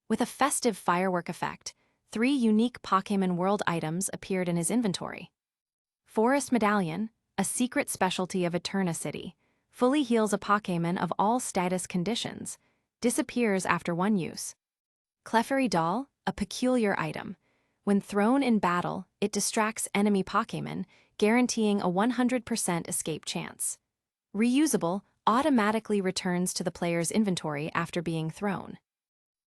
With a festive firework effect, 3 unique Pokémon World items appeared in his inventory. Forest Medallion, a secret specialty of Eterna City, fully heals a Pokémon of all status conditions, disappears after 1 use. Clefairy Doll, a peculiar item. When thrown in battle, it distracts enemy Pokémon, guaranteeing a 100% escape chance. Reusable, automatically returns to the player's inventory after being thrown.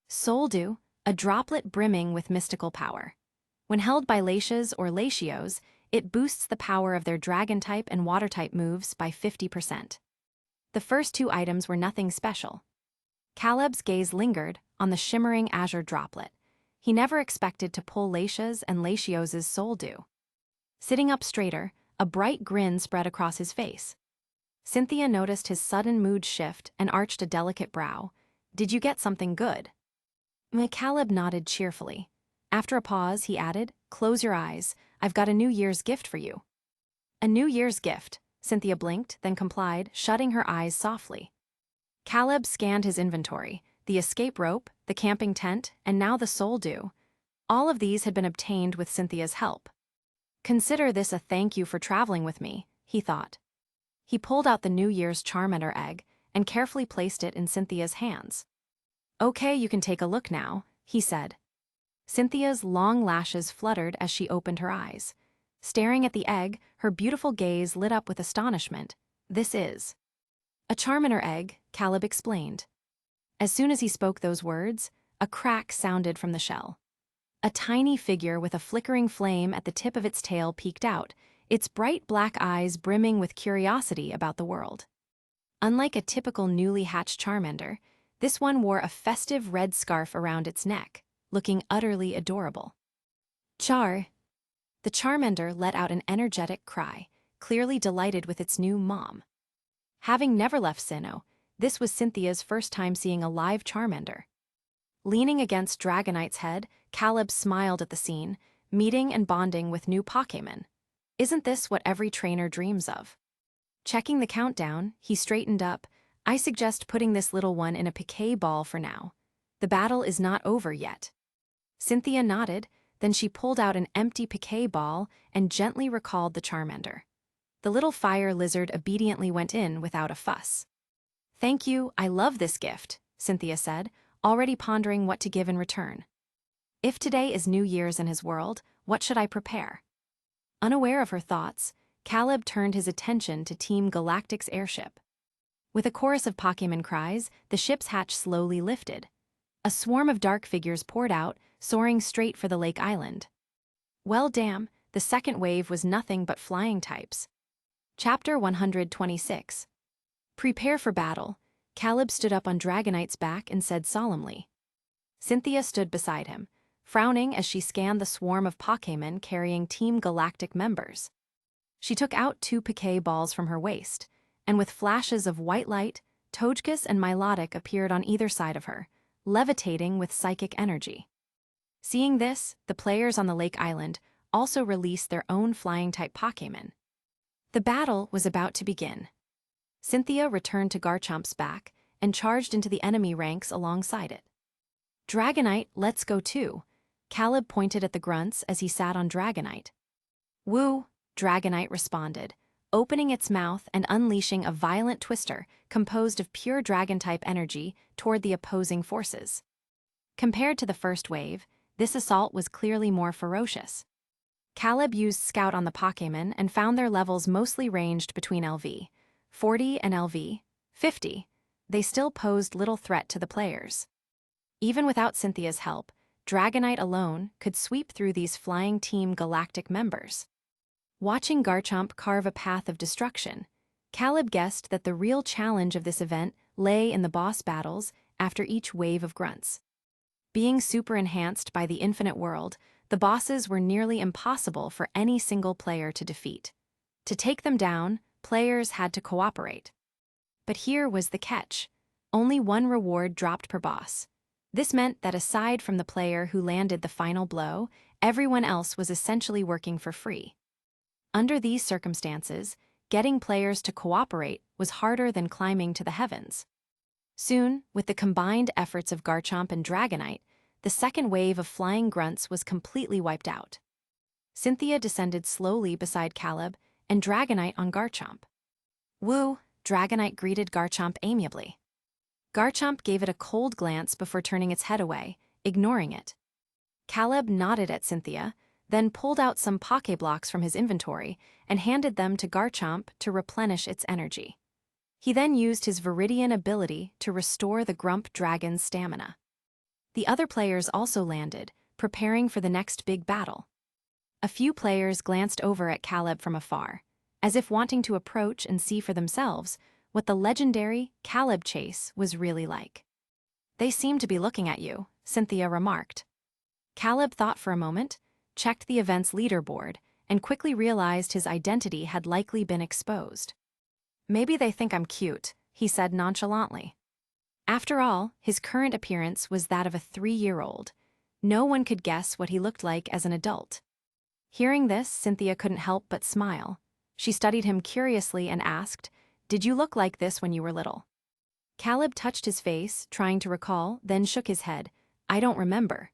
Soul Dew, a droplet brimming with mystical power. When held by Latias or Latios, it boosts the power of their Dragon-type and Water-type moves by 50%. The first 2 items were nothing special. Caleb's gaze lingered on the shimmering azure droplet. He never expected to pull Latias and Latios' Soul Dew. Sitting up straighter, a bright grin spread across his face. Cynthia noticed his sudden mood shift and arched a delicate brow. "Did you get something good?" Caleb nodded cheerfully. After a pause, he added, "Close your eyes. I've got a New Year's gift for you." "A New Year's gift?" Cynthia blinked, then complied, shutting her eyes softly. Caleb scanned his inventory, the escape rope, the camping tent, and now the Soul Dew. All of these had been obtained with Cynthia's help. "Consider this a thank you for traveling with me," he thought. He pulled out the New Year's Charmander egg and carefully placed it in Cynthia's hands. "Okay, you can take a look now," he said. Cynthia's long lashes fluttered as she opened her eyes. Staring at the egg, her beautiful gaze lit up with astonishment. "This is a Charmander egg," Caleb explained. As soon as he spoke those words, a crack sounded from the shell. A tiny figure with a flickering flame at the tip of its tail peeked out, its bright black eyes brimming with curiosity about the world. Unlike a typical newly hatched Charmander, this one wore a festive red scarf around its neck, looking utterly adorable. "Char!" The Charmander let out an energetic cry, clearly delighted with its new mom. Having never left Sinnoh, this was Cynthia's first time seeing a live Charmander. Leaning against Dragonite's head, Caleb smiled at the scene, meeting and bonding with new Pokémon. Isn't this what every trainer dreams of? Checking the countdown, he straightened up. "I suggest putting this little one in a piquet ball for now. The battle is not over yet." Cynthia nodded, then she pulled out an empty piquet ball and gently recalled the Charmander. The little fire lizard obediently went in without a fuss. "Thank you, I love this gift," Cynthia said, already pondering what to give in return. If today is New Year's in his world, what should I prepare? Unaware of her thoughts, Caleb turned his attention to Team Galactic's airship. With a chorus of Pokémon cries, the ship's hatch slowly lifted. A swarm of dark figures poured out, soaring straight for the lake island. Well damn, the second wave was nothing but flying types. Chapter 126. Prepare for battle. Caleb stood up on Dragonite's back and said solemnly. Cynthia stood beside him, frowning as she scanned the swarm of Pokémon carrying Team Galactic members. She took out 2 piquet balls from her waist, and with flashes of white light, Tgthegood and Milotic appeared on either side of her, levitating with psychic energy. Seeing this, the players on the lake island also released their own flying-type Pokémon. The battle was about to begin. Cynthia returned to Garchomp's back and charged into the enemy ranks alongside it. "Dragonite, let's go too." Caleb pointed at the grunts as he sat on Dragonite. "Woo," Dragonite responded, opening its mouth and unleashing a violent twister composed of pure dragon-type energy toward the opposing forces. Compared to the first wave, this assault was clearly more ferocious. Caleb used Scout on the Pokémon and found their levels mostly ranged between LV 40 and LV 50. They still posed little threat to the players. Even without Cynthia's help, Dragonite alone could sweep through these flying Team Galactic members. Watching Garchomp carve a path of destruction, Caleb guessed that the real challenge of this event lay in the boss battles after each wave of grunts. Being super enhanced by the infinite world, the bosses were nearly impossible for any single player to defeat. To take them down, players had to cooperate. But here was the catch. Only one reward dropped per boss. This meant that aside from the player who landed the final blow, everyone else was essentially working for free. Under these circumstances, getting players to cooperate was harder than climbing to the heavens. Soon, with the combined efforts of Garchomp and Dragonite, the second wave of flying grunts was completely wiped out. Cynthia descended slowly beside Caleb and Dragonite on Garchomp. "Woo," Dragonite greeted Garchomp amiably. Garchomp gave it a cold glance before turning its head away, ignoring it. Caleb nodded at Cynthia, then pulled out some Pokéblocks from his inventory and handed them to Garchomp to replenish its energy. He then used his Viridian ability to restore the Grump Dragon's stamina. The other players also landed, preparing for the next big battle. A few players glanced over at Caleb from afar, as if wanting to approach and see for themselves what the legendary Caleb chase was really like. "They seem to be looking at you," Cynthia remarked. Caleb thought for a moment, checked the event's leaderboard, and quickly realized his identity had likely been exposed. "Maybe they think I'm cute," he said nonchalantly. After all, his current appearance was that of a 3-year-old. No one could guess what he looked like as an adult. Hearing this, Cynthia couldn't help but smile. She studied him curiously and asked, "Did you look like this when you were little?" Caleb touched his face, trying to recall, then shook his head. "I don't remember."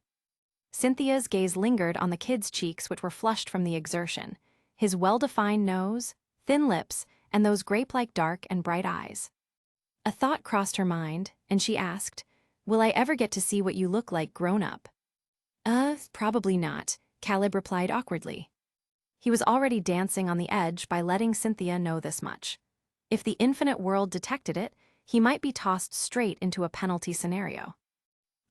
Cynthia's gaze lingered on the kid's cheeks, which were flushed from the exertion, his well-defined nose, thin lips, and those grape-like dark and bright eyes. A thought crossed her mind, and she asked, "Will I ever get to see what you look like grown up?" Probably not," Caleb replied awkwardly. He was already dancing on the edge by letting Cynthia know this much. If the infinite world detected it, he might be tossed straight into a penalty scenario.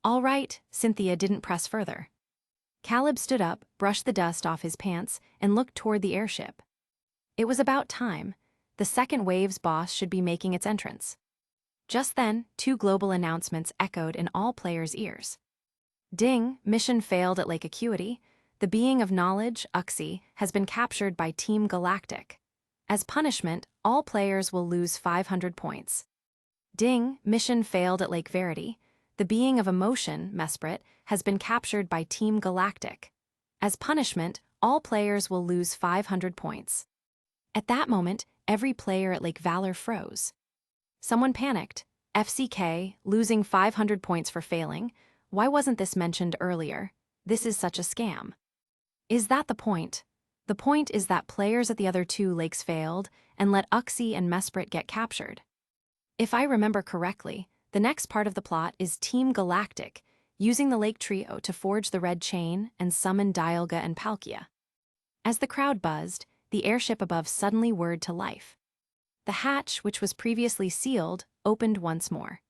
"All right," Cynthia didn't press further. Caleb stood up, brushed the dust off his pants, and looked toward the airship. It was about time. The second wave's boss should be making its entrance. Just then, 2 global announcements echoed in all players' ears. "Ding, mission failed at Lake Acuity. The being of knowledge, Uxie, has been captured by Team Galactic. As punishment, all players will lose 500 points. Ding, mission failed at Lake Verity. The being of emotion, Mesprit, has been captured by Team Galactic. As punishment, all players will lose 500 points." At that moment, every player at Lake Valor froze. Someone panicked. "FCK, losing 500 points for failing. Why wasn't this mentioned earlier? This is such a scam." Is that the point? The point is that players at the other 2 lakes failed and let Uxie and Mesprit get captured. If I remember correctly, the next part of the plot is Team Galactic, using the Lake Trio to forge the Red Chain and summon Dialga and Palkia. As the crowd buzzed, the airship above suddenly whirred to life. The hatch, which was previously sealed, opened once more.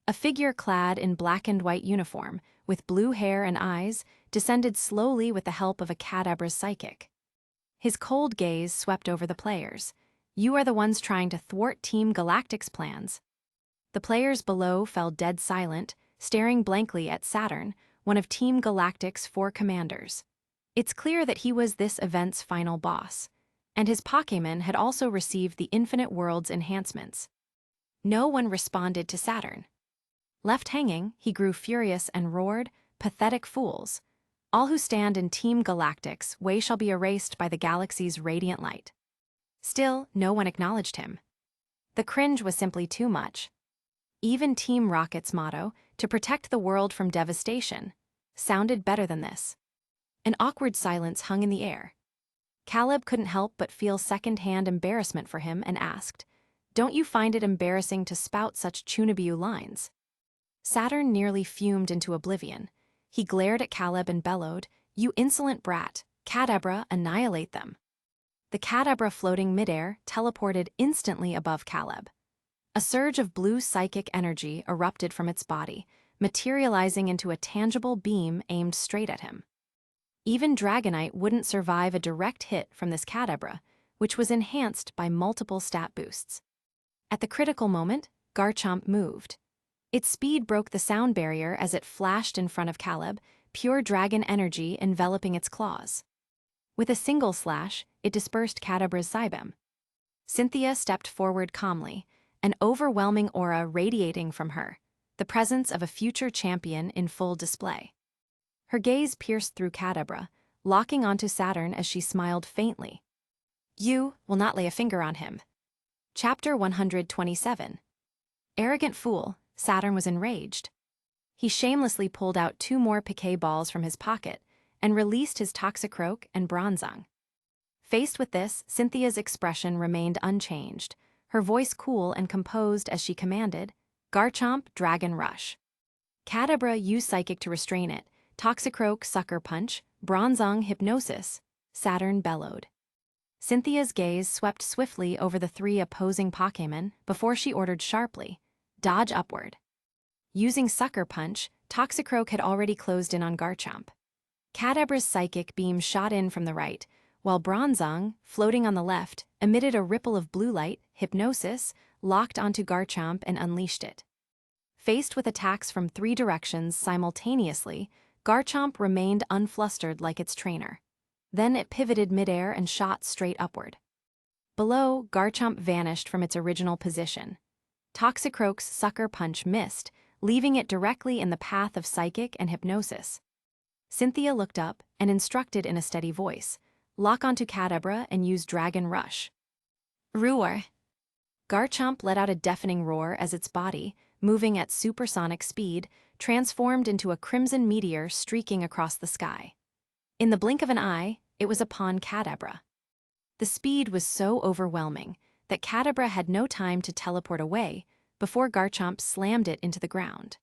A figure clad in black and white uniform, with blue hair and eyes, descended slowly with the help of a Kadabra's psychic. His cold gaze swept over the players. "You are the ones trying to thwart Team Galactic's plans." The players below fell dead silent, staring blankly at Saturn, one of Team Galactic's 4 commanders. It's clear that he was this event's final boss, and his Pokémon had also received the Infinite World's enhancements. No one responded to Saturn. Left hanging, he grew furious and roared, "Pathetic fools! All who stand in Team Galactic's way shall be erased by the galaxy's radiant light." Still, no one acknowledged him. The cringe was simply too much. Even Team Rocket's motto, "To protect the world from devastation," sounded better than this. An awkward silence hung in the air. Caleb couldn't help but feel second-hand embarrassment for him and asked, "Don't you find it embarrassing to spout such Chunabiu lines?" Saturn nearly fumed into oblivion. He glared at Caleb and bellowed, "You insolent brat, Kadabra, annihilate them." The Kadabra floating midair teleported instantly above Caleb. A surge of blue psychic energy erupted from its body, materializing into a tangible beam aimed straight at him. Even Dragonite wouldn't survive a direct hit from this Kadabra, which was enhanced by multiple stat boosts. At the critical moment, Garchomp moved. Its speed broke the sound barrier as it flashed in front of Caleb, pure dragon energy enveloping its claws. With a single slash, it dispersed Kadabra's Cybem. Cynthia stepped forward calmly, an overwhelming aura radiating from her, the presence of a future champion in full display. Her gaze pierced through Kadabra, locking onto Saturn as she smiled faintly. "You will not lay a finger on him." Chapter 127. Arrogant fool, Saturn was enraged. He shamelessly pulled out 2 more Piquet balls from his pocket and released his Toxicroak and Bronzong. Faced with this, Cynthia's expression remained unchanged, her voice cool and composed as she commanded, "Garchomp, Dragon Rush." Kadabra used Psychic to restrain it, Toxicroak, Sucker Punch, Bronzong, Hypnosis. Saturn bellowed. Cynthia's gaze swept swiftly over the 3 opposing Pokémon before she ordered sharply, "Dodge upward." Using Sucker Punch, Toxicroak had already closed in on Garchomp. Kadabra's Psychic beam shot in from the right, while Bronzong, floating on the left, emitted a ripple of blue light, Hypnosis, locked onto Garchomp and unleashed it. Faced with attacks from 3 directions simultaneously, Garchomp remained unflustered like its trainer. Then it pivoted midair and shot straight upward. Below, Garchomp vanished from its original position. Toxicroak's Sucker Punch missed, leaving it directly in the path of Psychic and Hypnosis. Cynthia looked up and instructed in a steady voice, "Lock onto Kadabra and use Dragon Rush." Roar! Garchomp let out a deafening roar as its body, moving at supersonic speed, transformed into a crimson meteor streaking across the sky. In the blink of an eye, it was upon Kadabra. The speed was so overwhelming that Kadabra had no time to teleport away before Garchomp slammed it into the ground.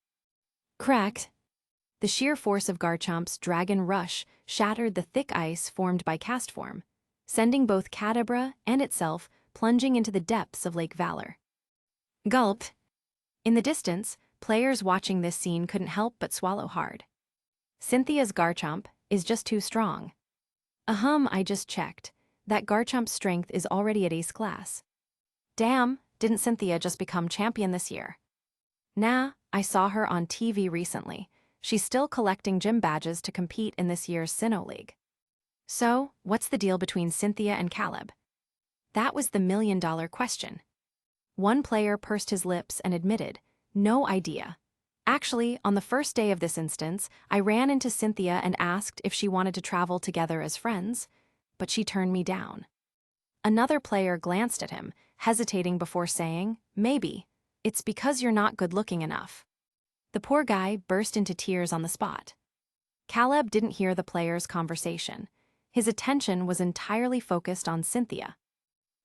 Cracked! The sheer force of Garchomp's Dragon Rush shattered the thick ice formed by Castform, sending both Kadabra and itself plunging into the depths of Lake Valor. Gulp! In the distance, players watching this scene couldn't help but swallow hard. Cynthia's Garchomp is just too strong. I just checked. That Garchomp's strength is already at ace class. Damn, didn't Cynthia just become champion this year? Nah, I saw her on TV recently. She's still collecting gym badges to compete in this year's Sinnoh League. So, what's the deal between Cynthia and Caleb? That was the million-dollar question. One player pursed his lips and admitted, "No idea. Actually, on the first day of this instance, I ran into Cynthia and asked if she wanted to travel together as friends, but she turned me down." Another player glanced at him, hesitating before saying, "Maybe. It's because you're not good-looking enough." The poor guy burst into tears on the spot. Caleb didn't hear the players' conversation. His attention was entirely focused on Cynthia.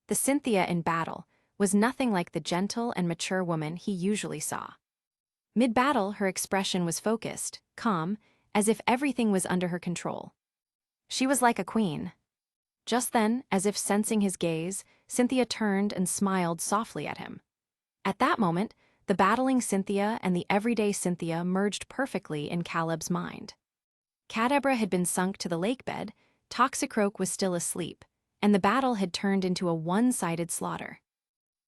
The Cynthia in battle was nothing like the gentle and mature woman he usually saw. Mid-battle, her expression was focused, calm, as if everything was under her control. She was like a queen. Just then, as if sensing his gaze, Cynthia turned and smiled softly at him. At that moment, the battling Cynthia and the everyday Cynthia merged perfectly in Caleb's mind. Kadabra had been sunk to the lake bed, Toxicroak was still asleep, and the battle had turned into a one-sided slaughter.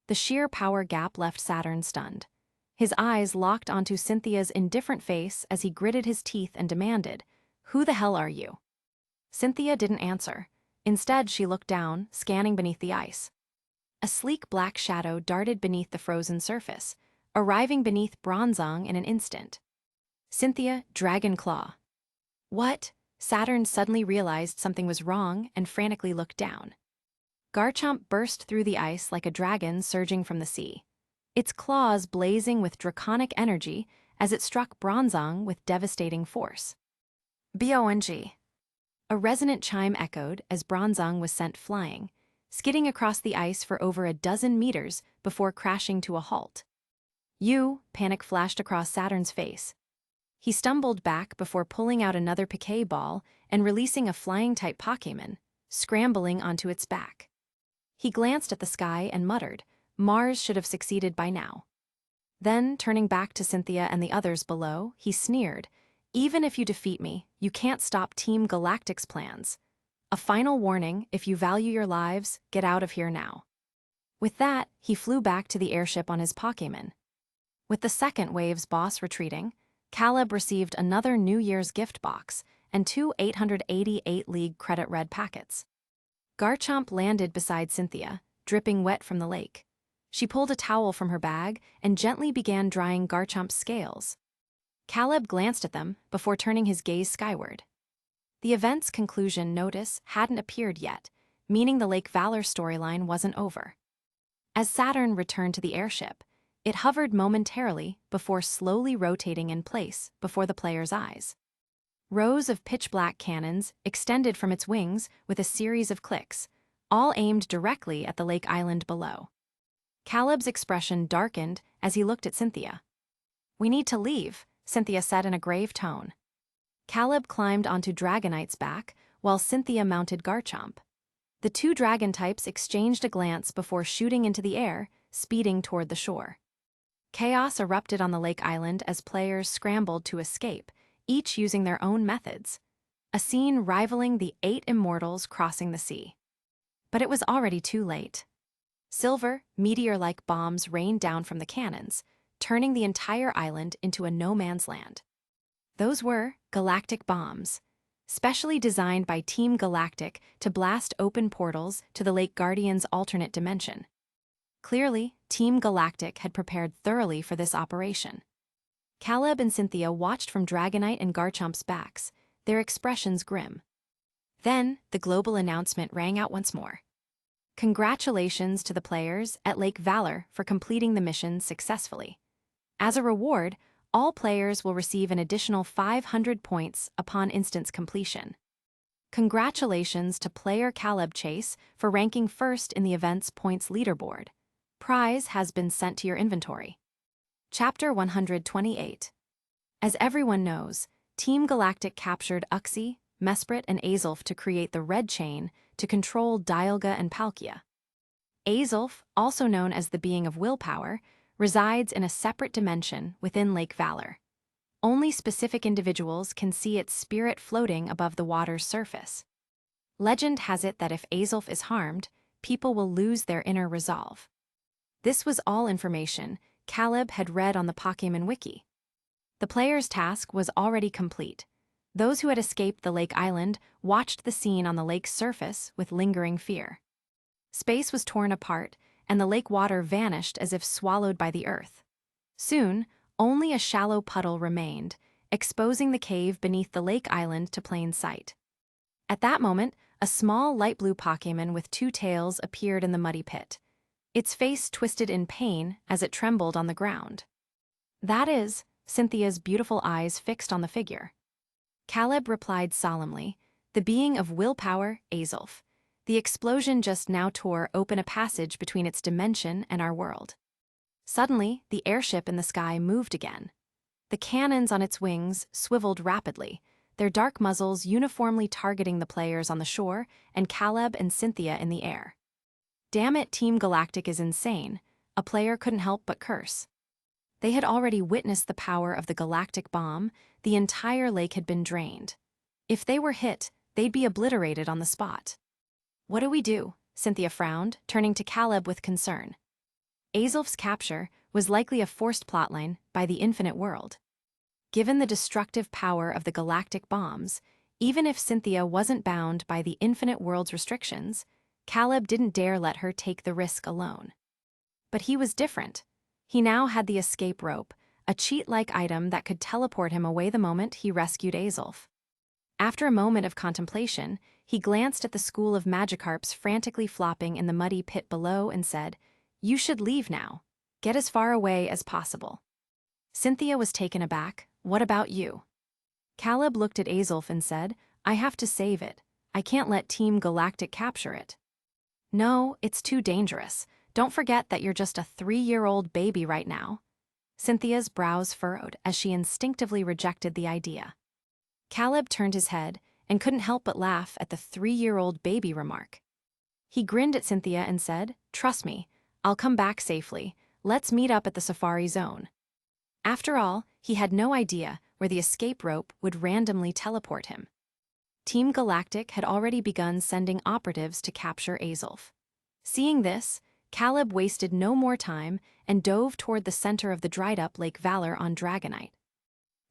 The sheer power gap left Saturn stunned. His eyes locked onto Cynthia's indifferent face as he gritted his teeth and demanded, "Who the hell are you?" Cynthia didn't answer. Instead, she looked down, scanning beneath the ice. A sleek black shadow darted beneath the frozen surface, arriving beneath Bronzong in an instant. Cynthia, Dragon Claw. What? Saturn suddenly realized something was wrong and frantically looked down. Garchomp burst through the ice like a dragon surging from the sea, its claws blazing with draconic energy as it struck Bronzong with devastating force. BONG. A resonant chime echoed as Bronzong was sent flying, skidding across the ice for over a dozen meters before crashing to a halt. Panic flashed across Saturn's face. He stumbled back before pulling out another Piquet ball and releasing a flying-type Pokémon, scrambling onto its back. He glanced at the sky and muttered, "Mars should have succeeded by now." Then, turning back to Cynthia and the others below, he sneered, "Even if you defeat me, you can't stop Team Galactic's plans." A final warning, if you value your lives, get out of here now. With that, he flew back to the airship on his Pokémon. With the second wave's boss retreating, Caleb received another New Year's gift box and 2 888 League Credit Red packets. Garchomp landed beside Cynthia, dripping wet from the lake. She pulled a towel from her bag and gently began drying Garchomp's scales. Caleb glanced at them before turning his gaze skyward. The event's conclusion notice hadn't appeared yet, meaning the Lake Valor storyline wasn't over. As Saturn returned to the airship, it hovered momentarily before slowly rotating in place before the player's eyes. Rows of pitch-black cannons extended from its wings with a series of clicks, all aimed directly at the lake island below. Caleb's expression darkened as he looked at Cynthia. "We need to leave," Cynthia said in a grave tone. Caleb climbed onto Dragonite's back while Cynthia mounted Garchomp. The two dragon types exchanged a glance before shooting into the air, speeding toward the shore. Chaos erupted on the lake island as players scrambled to escape, each using their own methods. A scene rivaling the 8 immortals crossing the sea. But it was already too late. Silver, meteor-like bombs rained down from the cannons, turning the entire island into a no-man's land. Those were galactic bombs, specially designed by Team Galactic to blast open portals to the Lake Guardian's alternate dimension. Clearly, Team Galactic had prepared thoroughly for this operation. Caleb and Cynthia watched from Dragonite and Garchomp's backs, their expressions grim. Then, the global announcement rang out once more. Congratulations to the players at Lake Valor for completing the mission successfully. As a reward, all players will receive an additional 500 points upon instance completion. Congratulations to player Caleb Chase for ranking first in the event's points leaderboard. Prize has been sent to your inventory. Chapter 128. As everyone knows, Team Galactic captured Uxie, Mesprit, and Azulf to create the Red Chain to control Dialga and Palkia. Azulf, also known as the Being of Willpower, resides in a separate dimension within Lake Valor. Only specific individuals can see its spirit floating above the water's surface. Legend has it that if Azulf is harmed, people will lose their inner resolve. This was all information Caleb had read on the Pokémon Wiki. The player's task was already complete. Those who had escaped the lake island watched the scene on the lake's surface with lingering fear. Space was torn apart, and the lake water vanished as if swallowed by the earth. Soon, only a shallow puddle remained, exposing the cave beneath the lake island to plain sight. At that moment, a small light blue Pokémon with 2 tails appeared in the muddy pit. Its face twisted in pain as it trembled on the ground. "That is," Cynthia's beautiful eyes fixed on the figure. Caleb replied solemnly, "The Being of Willpower, Azulf. The explosion just now tore open a passage between its dimension and our world." Suddenly, the airship in the sky moved again. The cannons on its wings swiveled rapidly, their dark muzzles uniformly targeting the players on the shore and Caleb and Cynthia in the air. "Damn it, Team Galactic is insane," a player couldn't help but curse. They had already witnessed the power of the galactic bomb. The entire lake had been drained. If they were hit, they'd be obliterated on the spot. "What do we do?" Cynthia frowned, turning to Caleb with concern. Azulf's capture was likely a forced plotline by the Infinite World. Given the destructive power of the galactic bombs, even if Cynthia wasn't bound by the Infinite World's restrictions, Caleb didn't dare let her take the risk alone. But he was different. He now had the escape rope, a cheat-like item that could teleport him away the moment he rescued Azulf. After a moment of contemplation, he glanced at the school of Magikarps frantically flopping in the muddy pit below and said, "You should leave now. Get as far away as possible." Cynthia was taken aback. "What about you?" Caleb looked at Azulf and said, "I have to save it. I can't let Team Galactic capture it." "No, it's too dangerous. Don't forget that you're just a 3-year-old baby right now." Cynthia's brows furrowed as she instinctively rejected the idea. Caleb turned his head and couldn't help but laugh at the 3-year-old baby remark. He grinned at Cynthia and said, "Trust me, I'll come back safely. Let's meet up at the Safari Zone." After all, he had no idea where the escape rope would randomly teleport him. Team Galactic had already begun sending operatives to capture Azulf. Seeing this, Caleb wasted no more time and dove toward the center of the dried-up Lake Valor on Dragonite.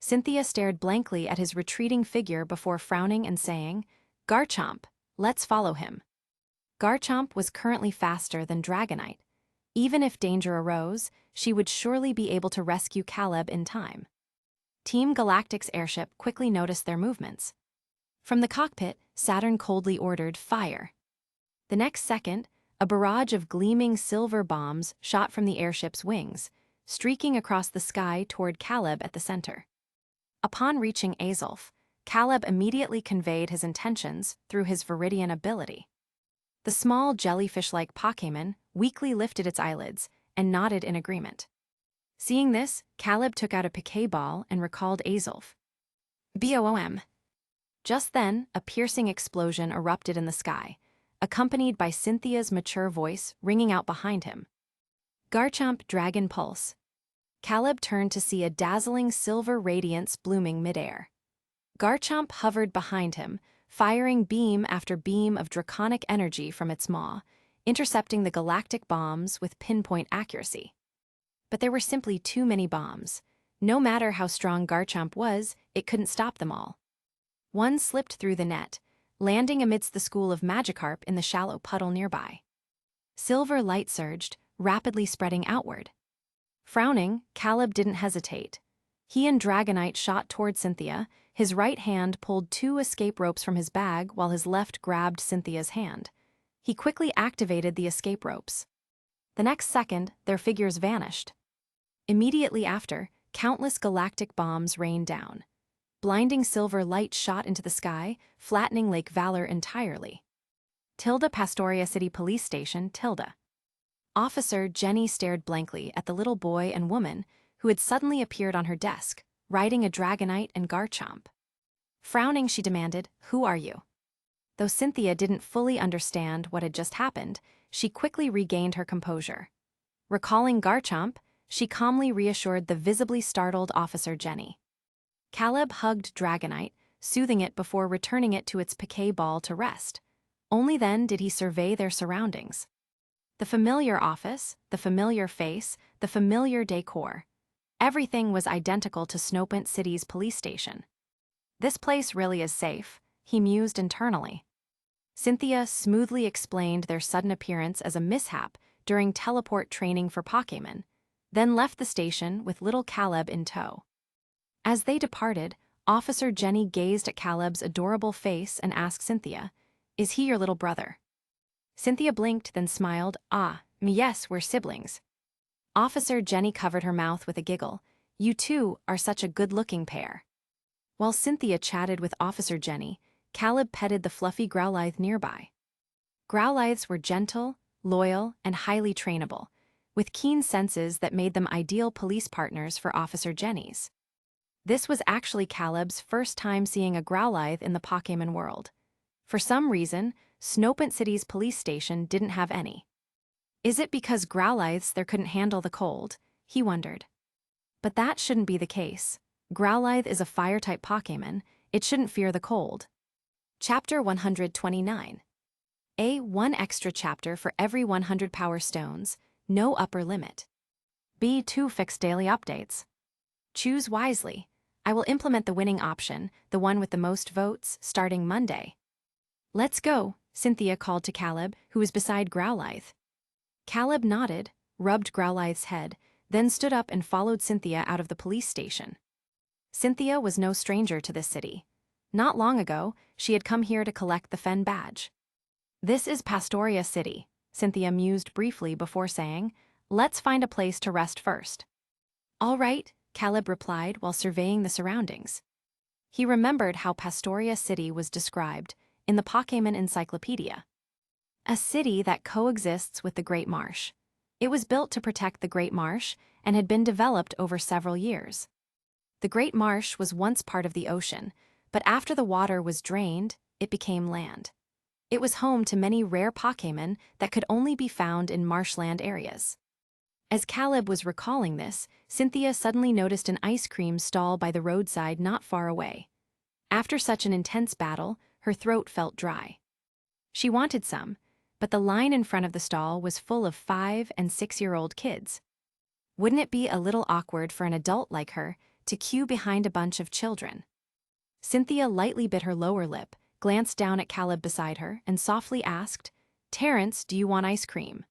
Cynthia stared blankly at his retreating figure before frowning and saying, "Garchomp, let's follow him." Garchomp was currently faster than Dragonite. Even if danger arose, she would surely be able to rescue Caleb in time. Team Galactic's airship quickly noticed their movements. From the cockpit, Saturn coldly ordered, "Fire." The next second, a barrage of gleaming silver bombs shot from the airship's wings, streaking across the sky toward Caleb at the center. Upon reaching Azulf, Caleb immediately conveyed his intentions through his Viridian ability. The small jellyfish-like Pokémon weakly lifted its eyelids and nodded in agreement. Seeing this, Caleb took out a Pokéball and recalled Azulf. Boom! Just then, a piercing explosion erupted in the sky, accompanied by Cynthia's mature voice ringing out behind him. Garchomp Dragon Pulse. Caleb turned to see a dazzling silver radiance blooming midair. Garchomp hovered behind him, firing beam after beam of draconic energy from its maw, intercepting the galactic bombs with pinpoint accuracy. But there were simply too many bombs. No matter how strong Garchomp was, it couldn't stop them all. One slipped through the net, landing amidst the school of Magikarp in the shallow puddle nearby. Silver light surged, rapidly spreading outward. Frowning, Caleb didn't hesitate. He and Dragonite shot toward Cynthia. His right hand pulled 2 escape ropes from his bag while his left grabbed Cynthia's hand. He quickly activated the escape ropes. The next second, their figures vanished. Immediately after, countless galactic bombs rained down. Blinding silver light shot into the sky, flattening Lake Valor entirely. Pastoria City Police Station, Tilda. Officer Jenny stared blankly at the little boy and woman who had suddenly appeared on her desk, riding a Dragonite and Garchomp. Frowning, she demanded, "Who are you?" Though Cynthia didn't fully understand what had just happened, she quickly regained her composure. Recalling Garchomp, she calmly reassured the visibly startled Officer Jenny. Caleb hugged Dragonite, soothing it before returning it to its Pokéball to rest. Only then did he survey their surroundings. The familiar office, the familiar face, the familiar decor. Everything was identical to Snowpent City's police station. "This place really is safe," he mused internally. Cynthia smoothly explained their sudden appearance as a mishap during teleport training for Pokémon, then left the station with little Caleb in tow. As they departed, Officer Jenny gazed at Caleb's adorable face and asked Cynthia, "Is he your little brother?" Cynthia blinked, then smiled, Yes, we're siblings." Officer Jenny covered her mouth with a giggle. "You two are such a good-looking pair." While Cynthia chatted with Officer Jenny, Caleb petted the fluffy Growlithe nearby. Growlithes were gentle, loyal, and highly trainable, with keen senses that made them ideal police partners for Officer Jenny's. This was actually Caleb's first time seeing a Growlithe in the Pokémon world. For some reason, Snowpent City's police station didn't have any. Is it because Growlithes there couldn't handle the cold? He wondered. But that shouldn't be the case. Growlithe is a fire-type Pokémon. It shouldn't fear the cold. Chapter 129. One extra chapter for every 100 power stones. No upper limit. B2 fixed daily updates. Choose wisely. I will implement the winning option, the one with the most votes, starting Monday. "Let's go," Cynthia called to Caleb, who was beside Growlithe. Caleb nodded, rubbed Growlithe's head, then stood up and followed Cynthia out of the police station. Cynthia was no stranger to this city. Not long ago, she had come here to collect the Fen badge. "This is Pastoria City," Cynthia mused briefly before saying, "Let's find a place to rest first." "All right," Caleb replied while surveying the surroundings. He remembered how Pastoria City was described in the Pokémon Encyclopedia. A city that coexists with the Great Marsh. It was built to protect the Great Marsh and had been developed over several years. The Great Marsh was once part of the ocean, but after the water was drained, it became land. It was home to many rare Pokémon that could only be found in marshland areas. As Caleb was recalling this, Cynthia suddenly noticed an ice cream stall by the roadside not far away. After such an intense battle, her throat felt dry. She wanted some, but the line in front of the stall was full of 5- and 6-year-old kids. Wouldn't it be a little awkward for an adult like her to queue behind a bunch of children? Cynthia lightly bit her lower lip, glanced down at Caleb beside her, and softly asked, "Terrence, do you want ice cream?"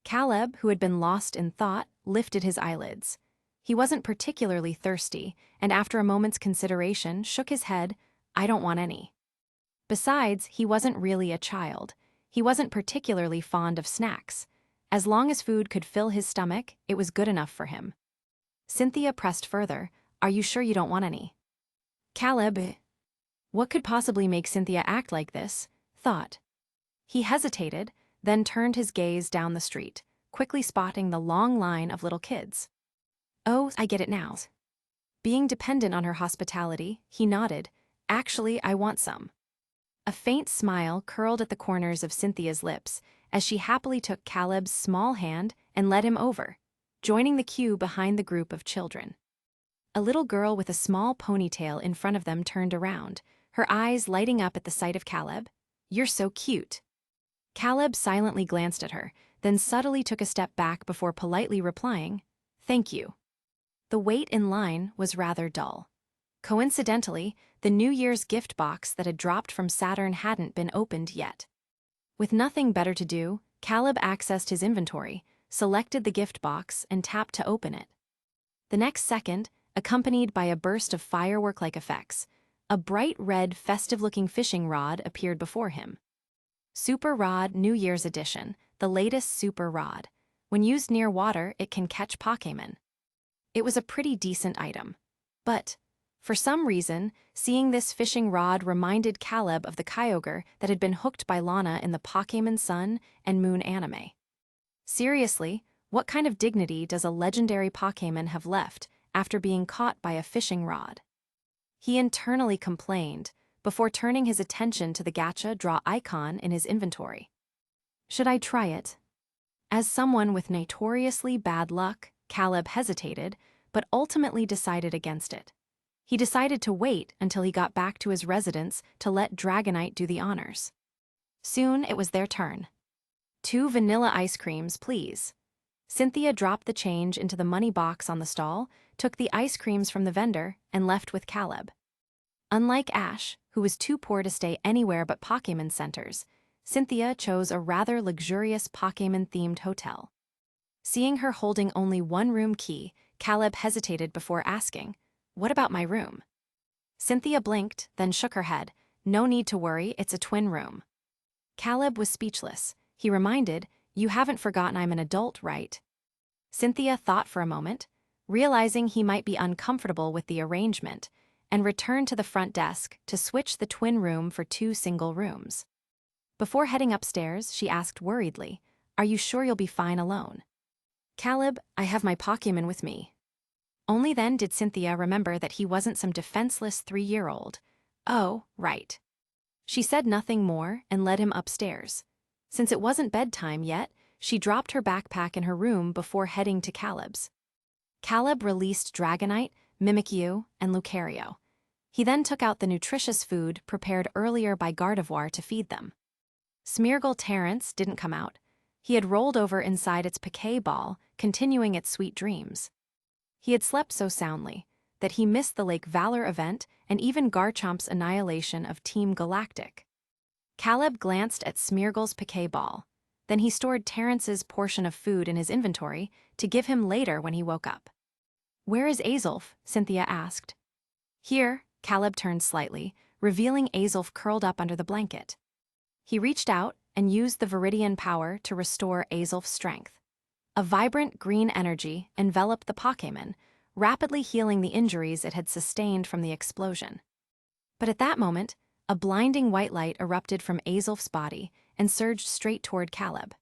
Caleb, who had been lost in thought, lifted his eyelids. He wasn't particularly thirsty, and after a moment's consideration, shook his head, "I don't want any." Besides, he wasn't really a child. He wasn't particularly fond of snacks. As long as food could fill his stomach, it was good enough for him. Cynthia pressed further, "Are you sure you don't want any?" Caleb, what could possibly make Cynthia act like this, thought. He hesitated, then turned his gaze down the street, quickly spotting the long line of little kids. "Oh, I get it now." Being dependent on her hospitality, he nodded, "Actually, I want some." A faint smile curled at the corners of Cynthia's lips as she happily took Caleb's small hand and led him over, joining the queue behind the group of children. A little girl with a small ponytail in front of them turned around, her eyes lighting up at the sight of Caleb. "You're so cute." Caleb silently glanced at her, then subtly took a step back before politely replying, "Thank you." The wait in line was rather dull. Coincidentally, the New Year's gift box that had dropped from Saturn hadn't been opened yet. With nothing better to do, Caleb accessed his inventory, selected the gift box, and tapped to open it. The next second, accompanied by a burst of firework-like effects, a bright red, festive-looking fishing rod appeared before him. Super Rod New Year's Edition, the latest Super Rod. When used near water, it can catch Pokémon. It was a pretty decent item. But, for some reason, seeing this fishing rod reminded Caleb of the Kyogre that had been hooked by Lana in the Pokémon Sun and Moon anime. Seriously, what kind of dignity does a legendary Pokémon have left after being caught by a fishing rod? He internally complained, before turning his attention to the gacha draw icon in his inventory. Should I try it? As someone with notoriously bad luck, Caleb hesitated, but ultimately decided against it. He decided to wait until he got back to his residence to let Dragonite do the honors. Soon it was their turn. 2 vanilla ice creams, please." Cynthia dropped the change into the money box on the stall, took the ice creams from the vendor, and left with Caleb. Unlike Ash, who was too poor to stay anywhere but Pokémon centers, Cynthia chose a rather luxurious Pokémon-themed hotel. Seeing her holding only one room key, Caleb hesitated before asking, "What about my room?" Cynthia blinked, then shook her head. "No need to worry, it's a twin room." Caleb was speechless. He reminded, "You haven't forgotten I'm an adult, right?" Cynthia thought for a moment, realizing he might be uncomfortable with the arrangement, and returned to the front desk to switch the twin room for 2 single rooms. Before heading upstairs, she asked worriedly, "Are you sure you'll be fine alone?" "Caleb, I have my Pokémon with me." Only then did Cynthia remember that he wasn't some defenseless 3-year-old. Oh, right. She said nothing more and led him upstairs. Since it wasn't bedtime yet, she dropped her backpack in her room before heading to Caleb's. Caleb released Dragonite, Mimikyu, and Lucario. He then took out the nutritious food prepared earlier by Gardevoir to feed them. Smeargle Terrence didn't come out. He had rolled over inside its Piquet ball, continuing its sweet dreams. He had slept so soundly that he missed the Lake Valor event and even Garchomp's annihilation of Team Galactic. Caleb glanced at Smeargle's Piquet ball. Then he stored Terrence's portion of food in his inventory to give him later when he woke up. "Where is Azulf?" Cynthia asked. "Here," Caleb turned slightly, revealing Azulf curled up under the blanket. He reached out and used the Viridian Power to restore Azulf's strength. A vibrant green energy enveloped the Pokémon, rapidly healing the injuries it had sustained from the explosion. But at that moment, a blinding white light erupted from Azulf's body and surged straight toward Caleb.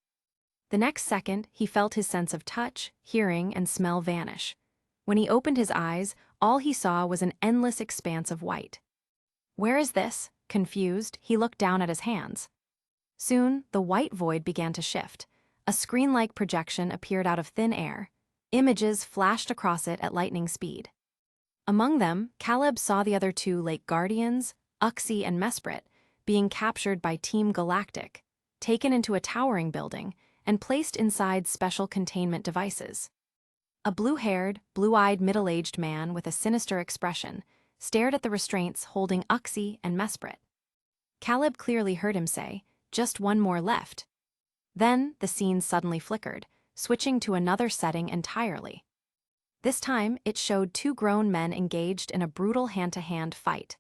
The next second, he felt his sense of touch, hearing, and smell vanish. When he opened his eyes, all he saw was an endless expanse of white. "Where is this?" Confused, he looked down at his hands. Soon, the white void began to shift. A screen-like projection appeared out of thin air. Images flashed across it at lightning speed. Among them, Caleb saw the other 2 Lake Guardians, Uxie and Mesprit, being captured by Team Galactic, taken into a towering building, and placed inside special containment devices. A blue-haired, blue-eyed middle-aged man with a sinister expression stared at the restraints holding Uxie and Mesprit. Caleb clearly heard him say, "Just one more left." Then the scene suddenly flickered, switching to another setting entirely. This time, it showed two grown men engaged in a brutal hand-to-hand fight.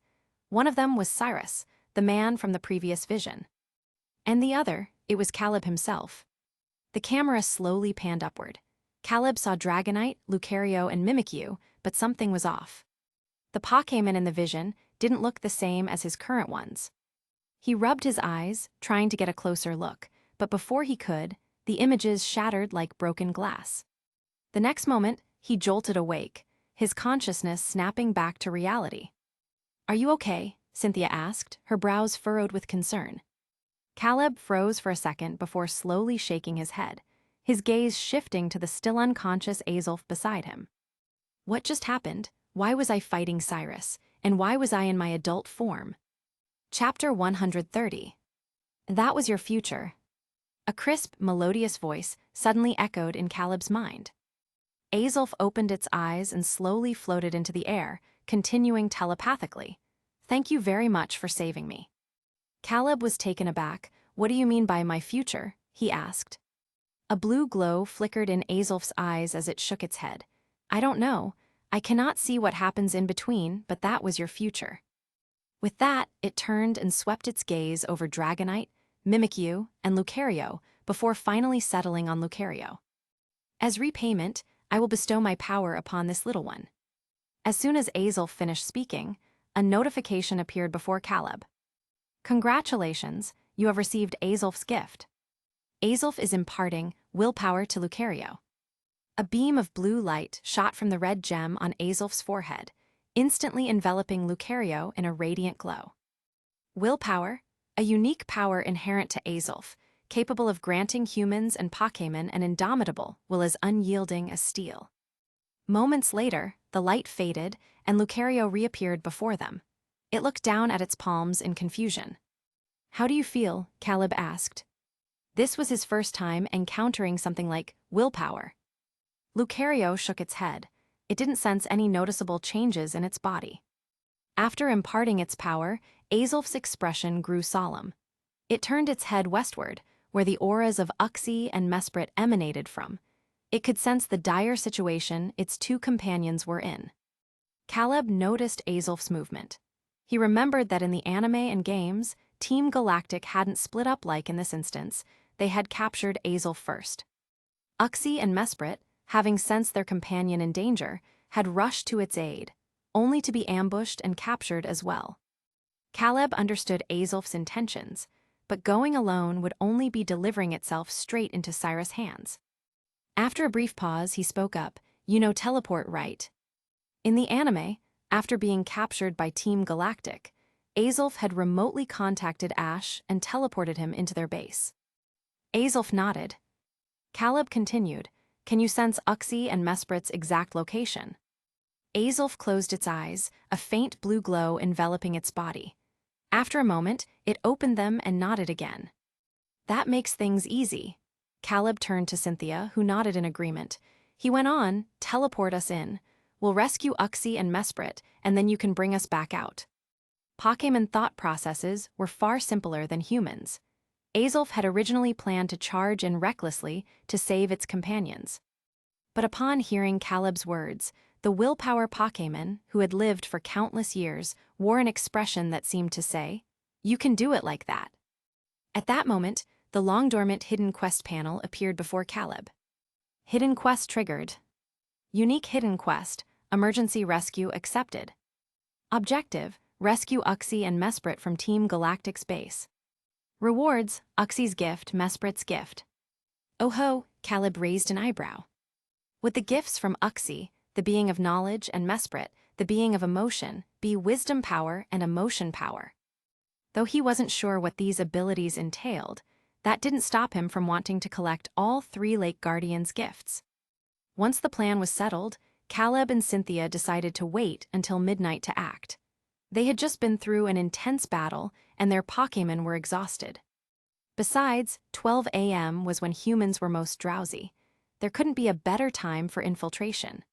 One of them was Cyrus, the man from the previous vision. And the other, it was Caleb himself. The camera slowly panned upward. Caleb saw Dragonite, Lucario, and Mimikyu, but something was off. The Pokémon in the vision didn't look the same as his current ones. He rubbed his eyes, trying to get a closer look, but before he could, the images shattered like broken glass. The next moment, he jolted awake, his consciousness snapping back to reality. "Are you okay?" Cynthia asked, her brows furrowed with concern. Caleb froze for a second before slowly shaking his head, his gaze shifting to the still unconscious Azulf beside him. "What just happened? Why was I fighting Cyrus? And why was I in my adult form?" Chapter 130. That was your future. A crisp, melodious voice suddenly echoed in Caleb's mind. Azulf opened its eyes and slowly floated into the air, continuing telepathically. "Thank you very much for saving me." Caleb was taken aback. "What do you mean by my future?" he asked. A blue glow flickered in Azulf's eyes as it shook its head. "I don't know. I cannot see what happens in between, but that was your future." With that, it turned and swept its gaze over Dragonite, Mimikyu, and Lucario before finally settling on Lucario. "As repayment, I will bestow my power upon this little one." As soon as Azulf finished speaking, a notification appeared before Caleb. "Congratulations, you have received Azulf's gift." Azulf is imparting willpower to Lucario. A beam of blue light shot from the red gem on Azulf's forehead, instantly enveloping Lucario in a radiant glow. Willpower, a unique power inherent to Azulf, capable of granting humans and Pokémon an indomitable will as unyielding as steel. Moments later, the light faded, and Lucario reappeared before them. It looked down at its palms in confusion. "How do you feel?" Caleb asked. This was his first time encountering something like willpower. Lucario shook its head. It didn't sense any noticeable changes in its body. After imparting its power, Azulf's expression grew solemn. It turned its head westward, where the auras of Uxie and Mesprit emanated from. It could sense the dire situation its two companions were in. Caleb noticed Azulf's movement. He remembered that in the anime and games, Team Galactic hadn't split up like in this instance. They had captured Azulf first. Uxie and Mesprit, having sensed their companion in danger, had rushed to its aid, only to be ambushed and captured as well. Caleb understood Azulf's intentions, but going alone would only be delivering itself straight into Cyrus' hands. After a brief pause, he spoke up. "You know teleport, right?" In the anime, after being captured by Team Galactic, Azulf had remotely contacted Ash and teleported him into their base. Azulf nodded. Caleb continued, "Can you sense Uxie and Mesprit's exact location?" Azulf closed its eyes, a faint blue glow enveloping its body. After a moment, it opened them and nodded again. "That makes things easy." Caleb turned to Cynthia, who nodded in agreement. He went on, "Teleport us in. We'll rescue Uxie and Mesprit, and then you can bring us back out." Pokémon thought processes were far simpler than humans. Azulf had originally planned to charge in recklessly to save its companions. But upon hearing Caleb's words, the willpower Pokémon, who had lived for countless years, wore an expression that seemed to say, "You can do it like that." At that moment, the long-dormant Hidden Quest panel appeared before Caleb. Hidden Quest triggered. Unique Hidden Quest, emergency rescue accepted. Objective, rescue Uxie and Mesprit from Team Galactic's base. Rewards, Uxie's gift, Mesprit's gift. "Oh ho," Caleb raised an eyebrow. Would the gifts from Uxie, the being of knowledge, and Mesprit, the being of emotion, be wisdom power and emotion power? Though he wasn't sure what these abilities entailed, that didn't stop him from wanting to collect all three Lake Guardians' gifts. Once the plan was settled, Caleb and Cynthia decided to wait until midnight to act. They had just been through an intense battle, and their Pokémon were exhausted. Besides, 12 a.m. was when humans were most drowsy. There couldn't be a better time for infiltration.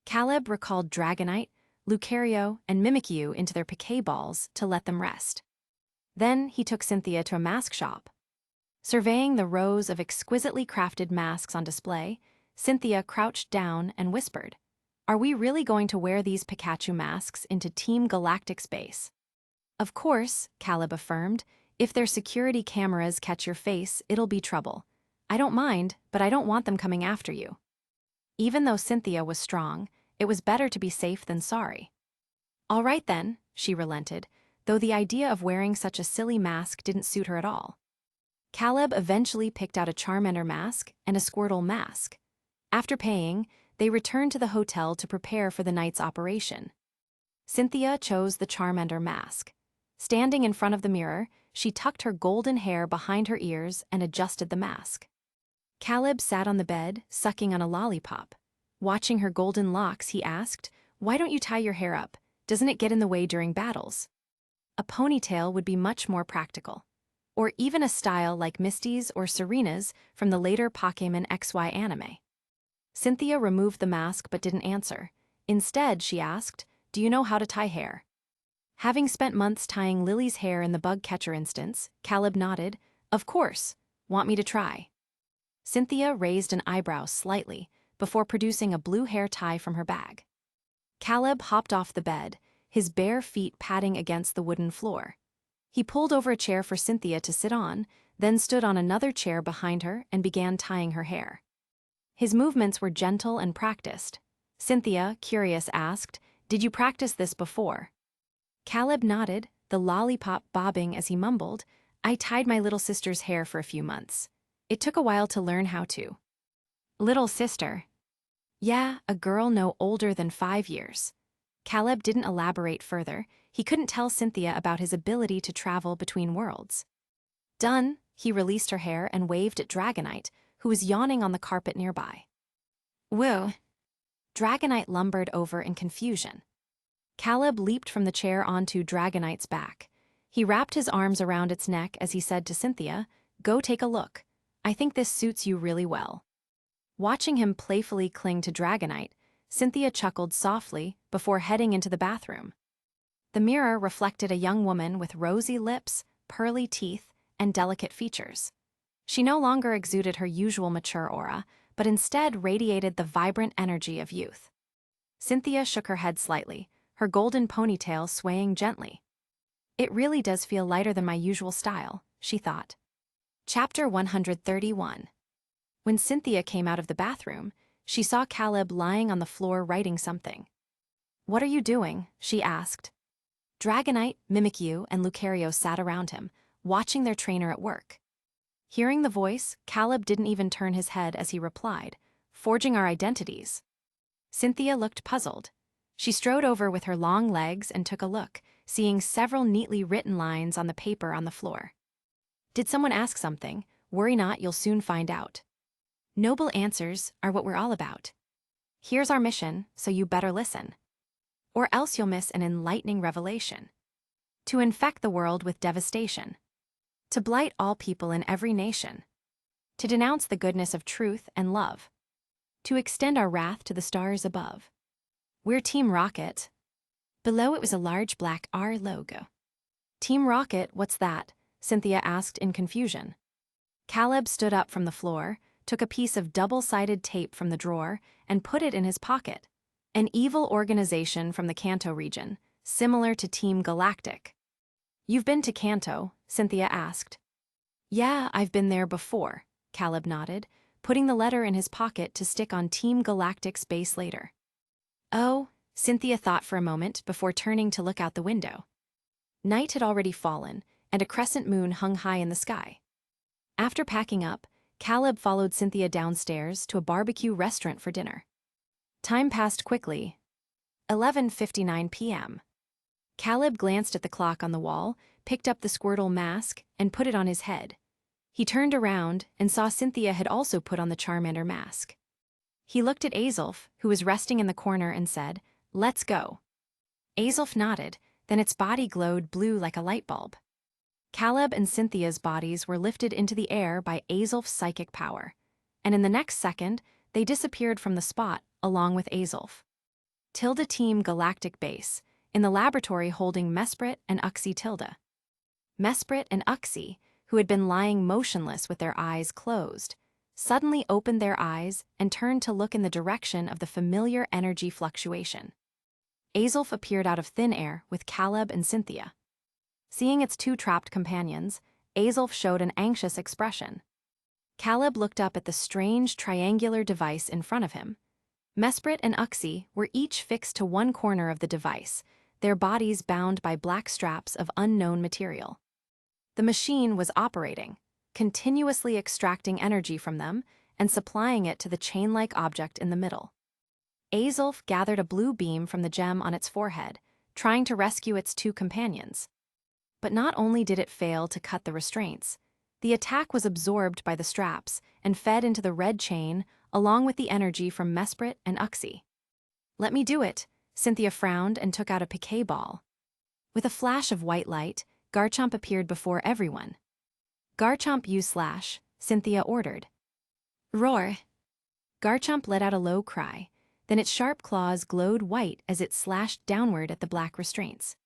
Caleb recalled Dragonite, Lucario, and Mimikyu into their Pokéballs to let them rest. Then he took Cynthia to a mask shop. Surveying the rows of exquisitely crafted masks on display, Cynthia crouched down and whispered, "Are we really going to wear these Pikachu masks into Team Galactic space?" "Of course," Caleb affirmed. "If their security cameras catch your face, it'll be trouble. I don't mind, but I don't want them coming after you." Even though Cynthia was strong, it was better to be safe than sorry. "All right then," she relented, though the idea of wearing such a silly mask didn't suit her at all. Caleb eventually picked out a Charmander mask and a Squirtle mask. After paying, they returned to the hotel to prepare for the night's operation. Cynthia chose the Charmander mask. Standing in front of the mirror, she tucked her golden hair behind her ears and adjusted the mask. Caleb sat on the bed, sucking on a lollipop. Watching her golden locks, he asked, "Why don't you tie your hair up? Doesn't it get in the way during battles?" "A ponytail would be much more practical. Or even a style like Misty's or Serena's from the later Pokémon XY anime." Cynthia removed the mask but didn't answer. Instead, she asked, "Do you know how to tie hair?" Having spent months tying Lily's hair in the bug catcher instance, Caleb nodded. "Of course. Want me to try?" Cynthia raised an eyebrow slightly before producing a blue hair tie from her bag. Caleb hopped off the bed, his bare feet patting against the wooden floor. He pulled over a chair for Cynthia to sit on, then stood on another chair behind her and began tying her hair. His movements were gentle and practiced. Cynthia, curious, asked, "Did you practice this before?" Caleb nodded, the lollipop bobbing as he mumbled, "I tied my little sister's hair for a few months. It took a while to learn how to." "Little sister?" "Yeah, a girl no older than 5 years. Caleb didn't elaborate further. He couldn't tell Cynthia about his ability to travel between worlds. Done, he released her hair and waved at Dragonite, who was yawning on the carpet nearby. "Whoa." Dragonite lumbered over in confusion. Caleb leaped from the chair onto Dragonite's back. He wrapped his arms around its neck as he said to Cynthia, "Go take a look. I think this suits you really well." Watching him playfully cling to Dragonite, Cynthia chuckled softly before heading into the bathroom. The mirror reflected a young woman with rosy lips, pearly teeth, and delicate features. She no longer exuded her usual mature aura, but instead radiated the vibrant energy of youth. Cynthia shook her head slightly, her golden ponytail swaying gently. "It really does feel lighter than my usual style," she thought. Chapter 131. When Cynthia came out of the bathroom, she saw Caleb lying on the floor writing something. "What are you doing?" she asked. Dragonite, Mimikyu, and Lucario sat around him, watching their trainer at work. Hearing the voice, Caleb didn't even turn his head as he replied, "Forging our identities." Cynthia looked puzzled. She strode over with her long legs and took a look, seeing several neatly written lines on the paper on the floor. "Did someone ask something? Worry not, you'll soon find out. Noble answers are what we're all about. Here's our mission, so you better listen. Or else you'll miss an enlightening revelation. To infect the world with devastation. To blight all people in every nation. To denounce the goodness of truth and love. To extend our wrath to the stars above. We're Team Rocket." Below it was a large black R logo. "Team Rocket, what's that?" Cynthia asked in confusion. Caleb stood up from the floor, took a piece of double-sided tape from the drawer, and put it in his pocket. "An evil organization from the Kanto region, similar to Team Galactic." "You've been to Kanto?" Cynthia asked. "Yeah, I've been there before," Caleb nodded, putting the letter in his pocket to stick on Team Galactic's base later. "Oh," Cynthia thought for a moment before turning to look out the window. Night had already fallen, and a crescent moon hung high in the sky. After packing up, Caleb followed Cynthia downstairs to a barbecue restaurant for dinner. Time passed quickly. 11:59 p.m. Caleb glanced at the clock on the wall, picked up the Squirtle mask, and put it on his head. He turned around and saw Cynthia had also put on the Charmander mask. He looked at Azulf, who was resting in the corner, and said, "Let's go." Azulf nodded, Then its body glowed blue like a light bulb. Caleb and Cynthia's bodies were lifted into the air by Azulf's psychic power, and in the next second, they disappeared from the spot along with Azulf. Team Galactic Base, in the laboratory holding Mesprit and Uxie Tilda. Mesprit and Uxie, who had been lying motionless with their eyes closed, suddenly opened their eyes and turned to look in the direction of the familiar energy fluctuation. Azulf appeared out of thin air with Caleb and Cynthia. Seeing its two trapped companions, Azulf showed an anxious expression. Caleb looked up at the strange triangular device in front of him. Mesprit and Uxie were each fixed to one corner of the device, their bodies bound by black straps of unknown material. The machine was operating, continuously extracting energy from them and supplying it to the chain-like object in the middle. Azulf gathered a blue beam from the gem on its forehead, trying to rescue its two companions. But not only did it fail to cut the restraints, the attack was absorbed by the straps and fed into the red chain along with the energy from Mesprit and Uxie. "Let me do it," Cynthia frowned and took out a piquet ball. With a flash of white light, Garchomp appeared before everyone. "Garchomp use/," Cynthia ordered. "Roar!" Garchomp let out a low cry, then its sharp claws glowed white as it slashed downward at the black restraints.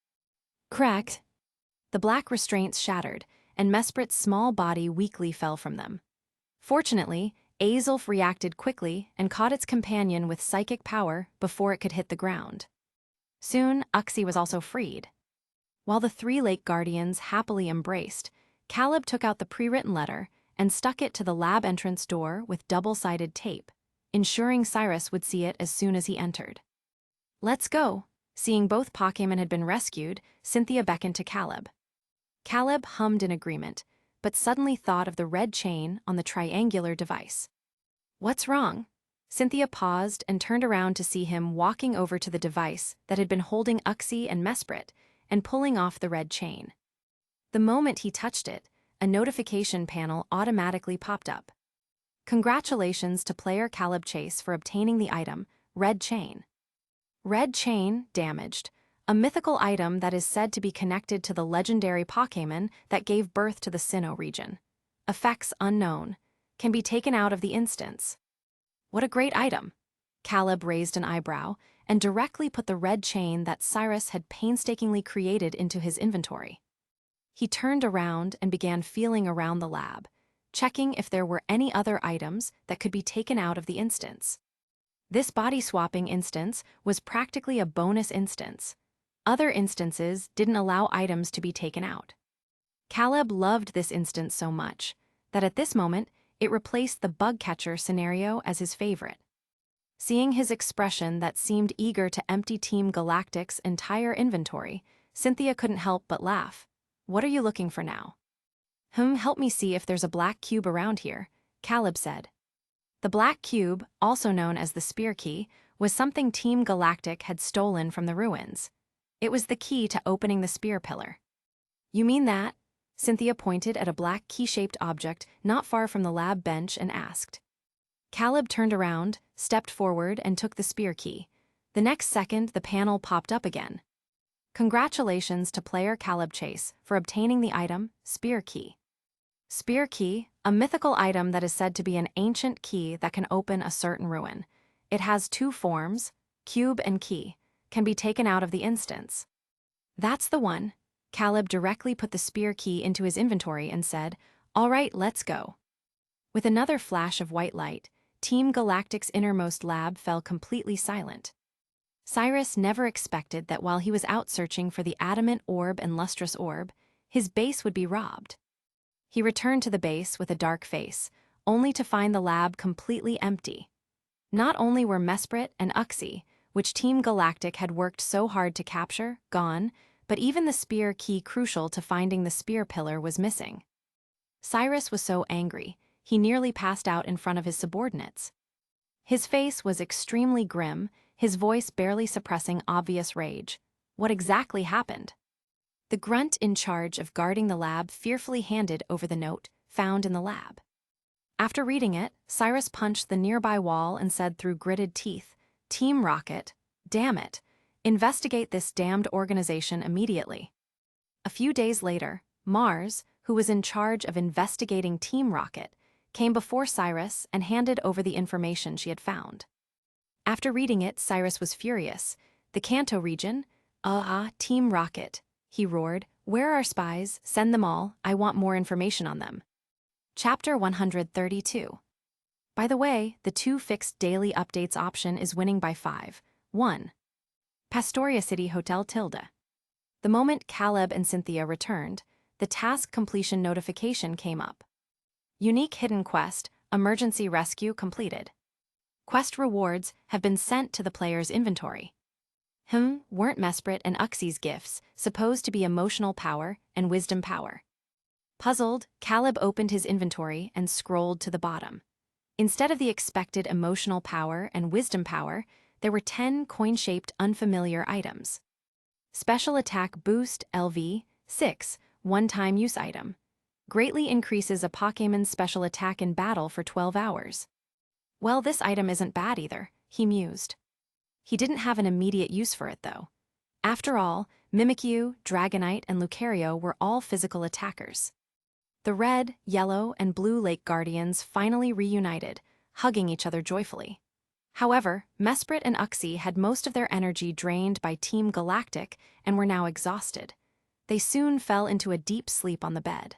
Cracked! The black restraints shattered, and Mesprit's small body weakly fell from them. Fortunately, Azulf reacted quickly and caught its companion with psychic power before it could hit the ground. Soon, Uxie was also freed. While the three Lake Guardians happily embraced, Caleb took out the pre-written letter and stuck it to the lab entrance door with double-sided tape, ensuring Cyrus would see it as soon as he entered. "Let's go." Seeing both Pokémon had been rescued, Cynthia beckoned to Caleb. Caleb hummed in agreement, but suddenly thought of the red chain on the triangular device. "What's wrong?" Cynthia paused and turned around to see him walking over to the device that had been holding Uxie and Mesprit and pulling off the red chain. The moment he touched it, a notification panel automatically popped up. "Congratulations to player Caleb Chase for obtaining the item, Red Chain." Red Chain, damaged. A mythical item that is said to be connected to the legendary Pokémon that gave birth to the Sinnoh region. Effects unknown. Can be taken out of the instance. What a great item! Caleb raised an eyebrow and directly put the red chain that Cyrus had painstakingly created into his inventory. He turned around and began feeling around the lab, checking if there were any other items that could be taken out of the instance. This body-swapping instance was practically a bonus instance. Other instances didn't allow items to be taken out. Caleb loved this instance so much that at this moment it replaced the bug catcher scenario as his favorite. Seeing his expression that seemed eager to empty Team Galactic's entire inventory, Cynthia couldn't help but laugh. "What are you looking for now?" Help me see if there's a black cube around here," Caleb said. The black cube, also known as the Spear Key, was something Team Galactic had stolen from the ruins. It was the key to opening the spear pillar. "You mean that?" Cynthia pointed at a black key-shaped object not far from the lab bench and asked. Caleb turned around, stepped forward, and took the spear key. The next second, the panel popped up again. "Congratulations to player Caleb Chase for obtaining the item, Spear Key." Spear Key, a mythical item that is said to be an ancient key that can open a certain ruin. It has two forms, cube and key, can be taken out of the instance. "That's the one." Caleb directly put the spear key into his inventory and said, "All right, let's go." With another flash of white light, Team Galactic's innermost lab fell completely silent. Cyrus never expected that while he was out searching for the adamant orb and lustrous orb, his base would be robbed. He returned to the base with a dark face, only to find the lab completely empty. Not only were Mesprit and Uxie, which Team Galactic had worked so hard to capture, gone, but even the spear key crucial to finding the spear pillar was missing. Cyrus was so angry, he nearly passed out in front of his subordinates. His face was extremely grim, his voice barely suppressing obvious rage. What exactly happened? The grunt in charge of guarding the lab fearfully handed over the note found in the lab. After reading it, Cyrus punched the nearby wall and said through gritted teeth, "Team Rocket, damn it. Investigate this damned organization immediately. A few days later, Mars, who was in charge of investigating Team Rocket, came before Cyrus and handed over the information she had found. After reading it, Cyrus was furious. "The Kanto region? Team Rocket," he roared. "Where are our spies? Send them all. I want more information on them." Chapter 132. By the way, the 2 fixed daily updates option is winning by 5. 1. Pastoria City Hotel Tilde. The moment Caleb and Cynthia returned, the task completion notification came up. Unique hidden quest, emergency rescue completed. Quest rewards have been sent to the player's inventory. Weren't Mesprit and Uxie's gifts supposed to be emotional power and wisdom power? Puzzled, Caleb opened his inventory and scrolled to the bottom. Instead of the expected emotional power and wisdom power, there were 10 coin-shaped unfamiliar items. Special Attack Boost LV 6, one-time use item. Greatly increases a Pokémon's special attack in battle for 12 hours. Well, this item isn't bad either, he mused. He didn't have an immediate use for it, though. After all, Mimikyu, Dragonite, and Lucario were all physical attackers. The red, yellow, and blue Lake Guardians finally reunited, hugging each other joyfully. However, Mesprit and Uxie had most of their energy drained by Team Galactic and were now exhausted. They soon fell into a deep sleep on the bed.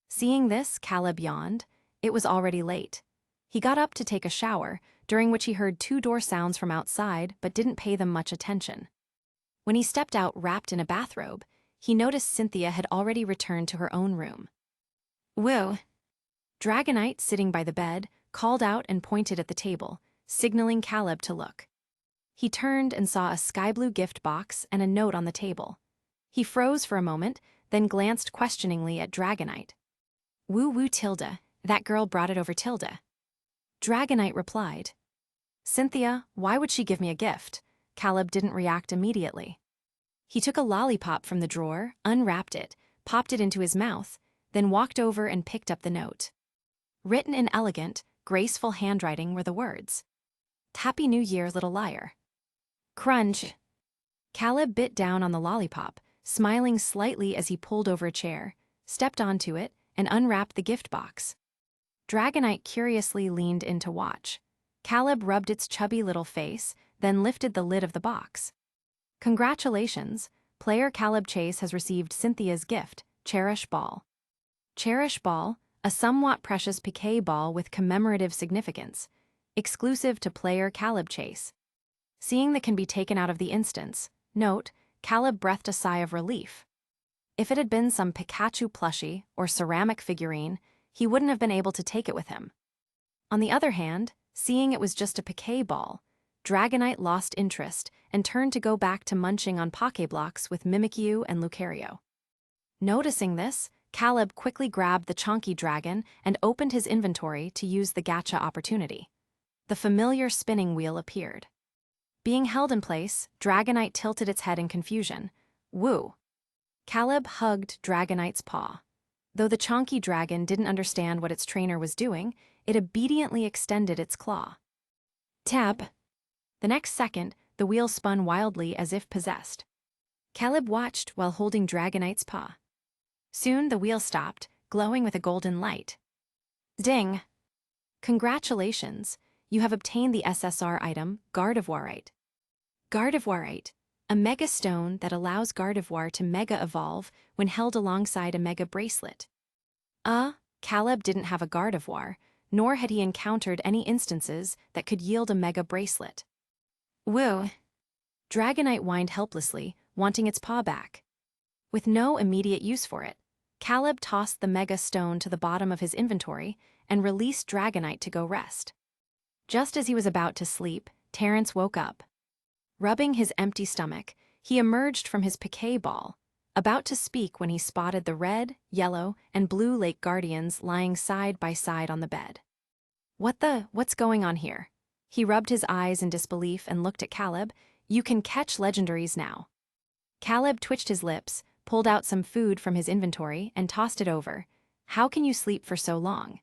Seeing this, Caleb yawned. It was already late. He got up to take a shower, during which he heard 2 door sounds from outside but didn't pay them much attention. When he stepped out wrapped in a bathrobe, he noticed Cynthia had already returned to her own room. "Whoa!" Dragonite, sitting by the bed, called out and pointed at the table, signaling Caleb to look. He turned and saw a sky-blue gift box and a note on the table. He froze for a moment, then glanced questioningly at Dragonite. "Woo-woo Tilde, that girl brought it over Tilde." Dragonite replied. "Cynthia, why would she give me a gift?" Caleb didn't react immediately. He took a lollipop from the drawer, unwrapped it, popped it into his mouth, then walked over and picked up the note. Written in elegant, graceful handwriting were the words, "Happy New Year, little liar." Crunch. Caleb bit down on the lollipop, smiling slightly as he pulled over a chair, stepped onto it, and unwrapped the gift box. Dragonite curiously leaned in to watch. Caleb rubbed its chubby little face, then lifted the lid of the box. "Congratulations, player Caleb Chase has received Cynthia's gift, Cherish Ball." Cherish Ball, a somewhat precious piquet ball with commemorative significance, exclusive to player Caleb Chase. Seeing that can be taken out of the instance, note, Caleb breathed a sigh of relief. If it had been some Pikachu plushie or ceramic figurine, he wouldn't have been able to take it with him. On the other hand, seeing it was just a piquet ball, Dragonite lost interest and turned to go back to munching on Pokéblocks with Mimikyu and Lucario. Noticing this, Caleb quickly grabbed the chonky dragon and opened his inventory to use the gacha opportunity. The familiar spinning wheel appeared. Being held in place, Dragonite tilted its head in confusion. "Woo!" Caleb hugged Dragonite's paw. Though the chonky dragon didn't understand what its trainer was doing, it obediently extended its claw. Tap! The next second, the wheel spun wildly as if possessed. Caleb watched while holding Dragonite's paw. Soon the wheel stopped, glowing with a golden light. Ding! Congratulations! You have obtained the SSR item, Gardevoirite. Gardevoirite, a mega stone that allows Gardevoir to mega evolve when held alongside a mega bracelet. Caleb didn't have a Gardevoir, nor had he encountered any instances that could yield a mega bracelet. Woo! Dragonite whined helplessly, wanting its paw back. With no immediate use for it, Caleb tossed the mega stone to the bottom of his inventory and released Dragonite to go rest. Just as he was about to sleep, Terrence woke up. Rubbing his empty stomach, he emerged from his piquet ball, about to speak when he spotted the red, yellow, and blue Lake Guardians lying side by side on the bed. What's going on here? He rubbed his eyes in disbelief and looked at Caleb. You can catch legendaries now. Caleb twitched his lips, pulled out some food from his inventory, and tossed it over. How can you sleep for so long?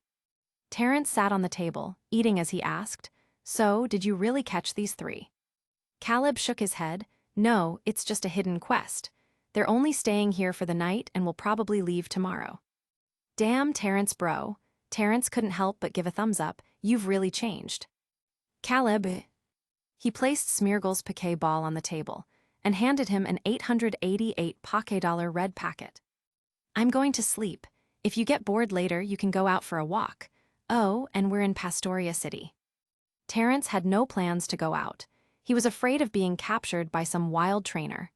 Terrence sat on the table, eating as he asked, So, did you really catch these 3? Caleb shook his head, No, it's just a hidden quest. They're only staying here for the night and will probably leave tomorrow. Damn, Terrence bro. Terrence couldn't help but give a thumbs up. You've really changed. Caleb. He placed Smeargle's Poké Ball on the table and handed him an 888 Poké red packet. I'm going to sleep. If you get bored later, you can go out for a walk. Oh, and we're in Pastoria City. Terrence had no plans to go out. He was afraid of being captured by some wild trainer.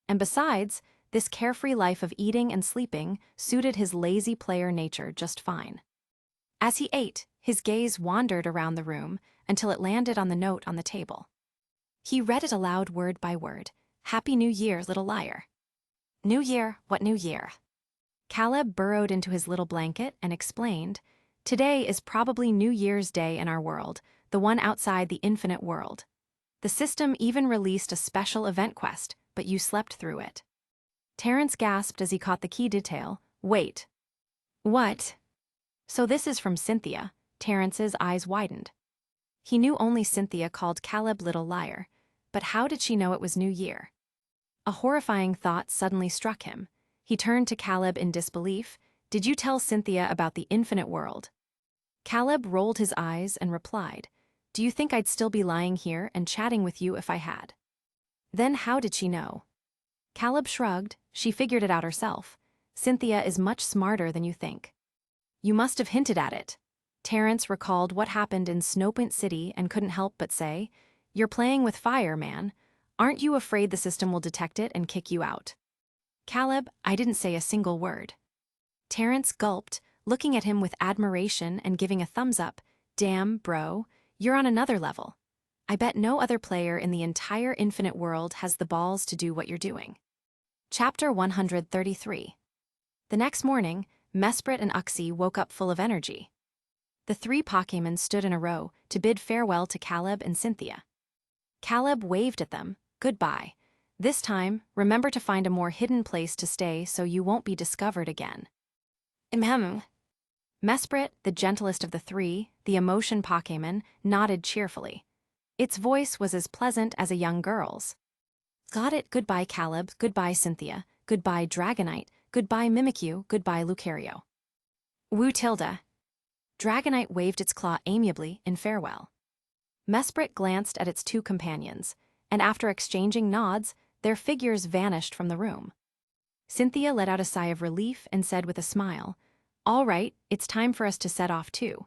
And besides, this carefree life of eating and sleeping suited his lazy player nature just fine. As he ate, his gaze wandered around the room until it landed on the note on the table. He read it aloud word by word. Happy New Year, little liar. New Year, what new year? Caleb burrowed into his little blanket and explained, Today is probably New Year's Day in our world, the one outside the infinite world. The system even released a special event quest, but you slept through it. Terrence gasped as he caught the key detail. Wait. What? So this is from Cynthia. Terrence's eyes widened. He knew only Cynthia called Caleb little liar, but how did she know it was New Year? A horrifying thought suddenly struck him. He turned to Caleb in disbelief. Did you tell Cynthia about the infinite world? Caleb rolled his eyes and replied, Do you think I'd still be lying here and chatting with you if I had? Then how did she know? Caleb shrugged. She figured it out herself. Cynthia is much smarter than you think. You must have hinted at it. Terrence recalled what happened in Snowpoint City and couldn't help but say, You're playing with fire, man. Aren't you afraid the system will detect it and kick you out? Caleb, I didn't say a single word. Terrence gulped, looking at him with admiration and giving a thumbs up. Damn, bro, you're on another level. I bet no other player in the entire infinite world has the balls to do what you're doing. Chapter 133. The next morning, Mesprit and Uxie woke up full of energy. The three Pokémon stood in a row to bid farewell to Caleb and Cynthia. Caleb waved at them. Goodbye. This time, remember to find a more hidden place to stay so you won't be discovered again. Mesprit, the gentlest of the three, the emotion Pokémon, nodded cheerfully. Its voice was as pleasant as a young girl's. Got it. Goodbye, Caleb. Goodbye, Cynthia. Goodbye, Dragonite. Goodbye, Mimikyu. Goodbye, Lucario. Woo Tilda. Dragonite waved its claw amiably in farewell. Mesprit glanced at its two companions, and after exchanging nods, their figures vanished from the room. Cynthia let out a sigh of relief and said with a smile, All right, it's time for us to set off too.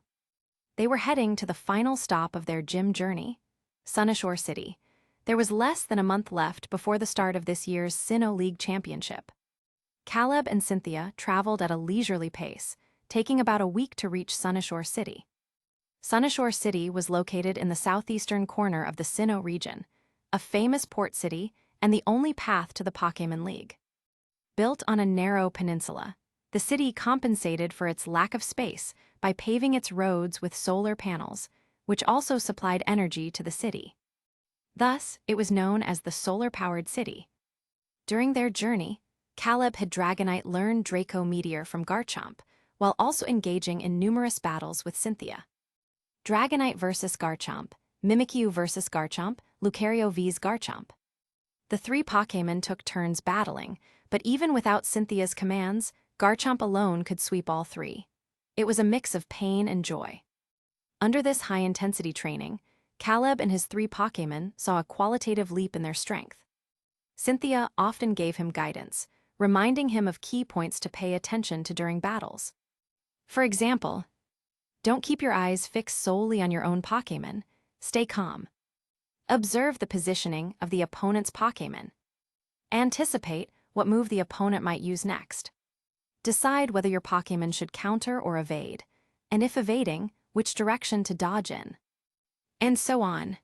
They were heading to the final stop of their gym journey, Sunnashore City. There was less than a month left before the start of this year's Sinnoh League Championship. Caleb and Cynthia traveled at a leisurely pace, taking about a week to reach Sunnashore City. Sunnashore City was located in the southeastern corner of the Sinnoh region, a famous port city and the only path to the Pokémon League. Built on a narrow peninsula, the city compensated for its lack of space by paving its roads with solar panels, which also supplied energy to the city. Thus, it was known as the solar-powered city. During their journey, Caleb had Dragonite learn Draco Meteor from Garchomp, while also engaging in numerous battles with Cynthia. Dragonite vs. Garchomp, Mimikyu vs. Garchomp, Lucario vs. Garchomp. The three Pokémon took turns battling, but even without Cynthia's commands, Garchomp alone could sweep all three. It was a mix of pain and joy. Under this high-intensity training, Caleb and his three Pokémon saw a qualitative leap in their strength. Cynthia often gave him guidance, reminding him of key points to pay attention to during battles. For example, don't keep your eyes fixed solely on your own Pokémon. Stay calm. Observe the positioning of the opponent's Pokémon. Anticipate what move the opponent might use next. Decide whether your Pokémon should counter or evade, and if evading, which direction to dodge in. And so on.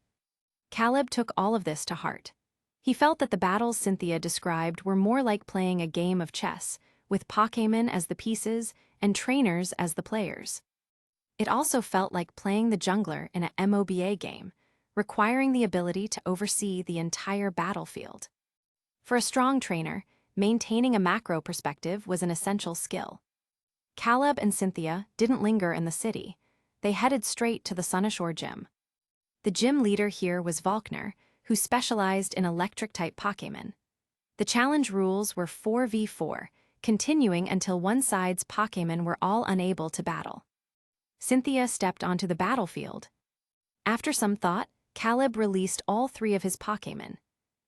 Caleb took all of this to heart. He felt that the battles Cynthia described were more like playing a game of chess, with Pokémon as the pieces and trainers as the players. It also felt like playing the jungler in a MOBA game, requiring the ability to oversee the entire battlefield. For a strong trainer, maintaining a macro perspective was an essential skill. Caleb and Cynthia didn't linger in the city. They headed straight to the Sunnashore gym. The gym leader here was Volkner, who specialized in electric-type Pokémon. The challenge rules were 4v4, continuing until one side's Pokémon were all unable to battle. Cynthia stepped onto the battlefield. After some thought, Caleb released all three of his Pokémon.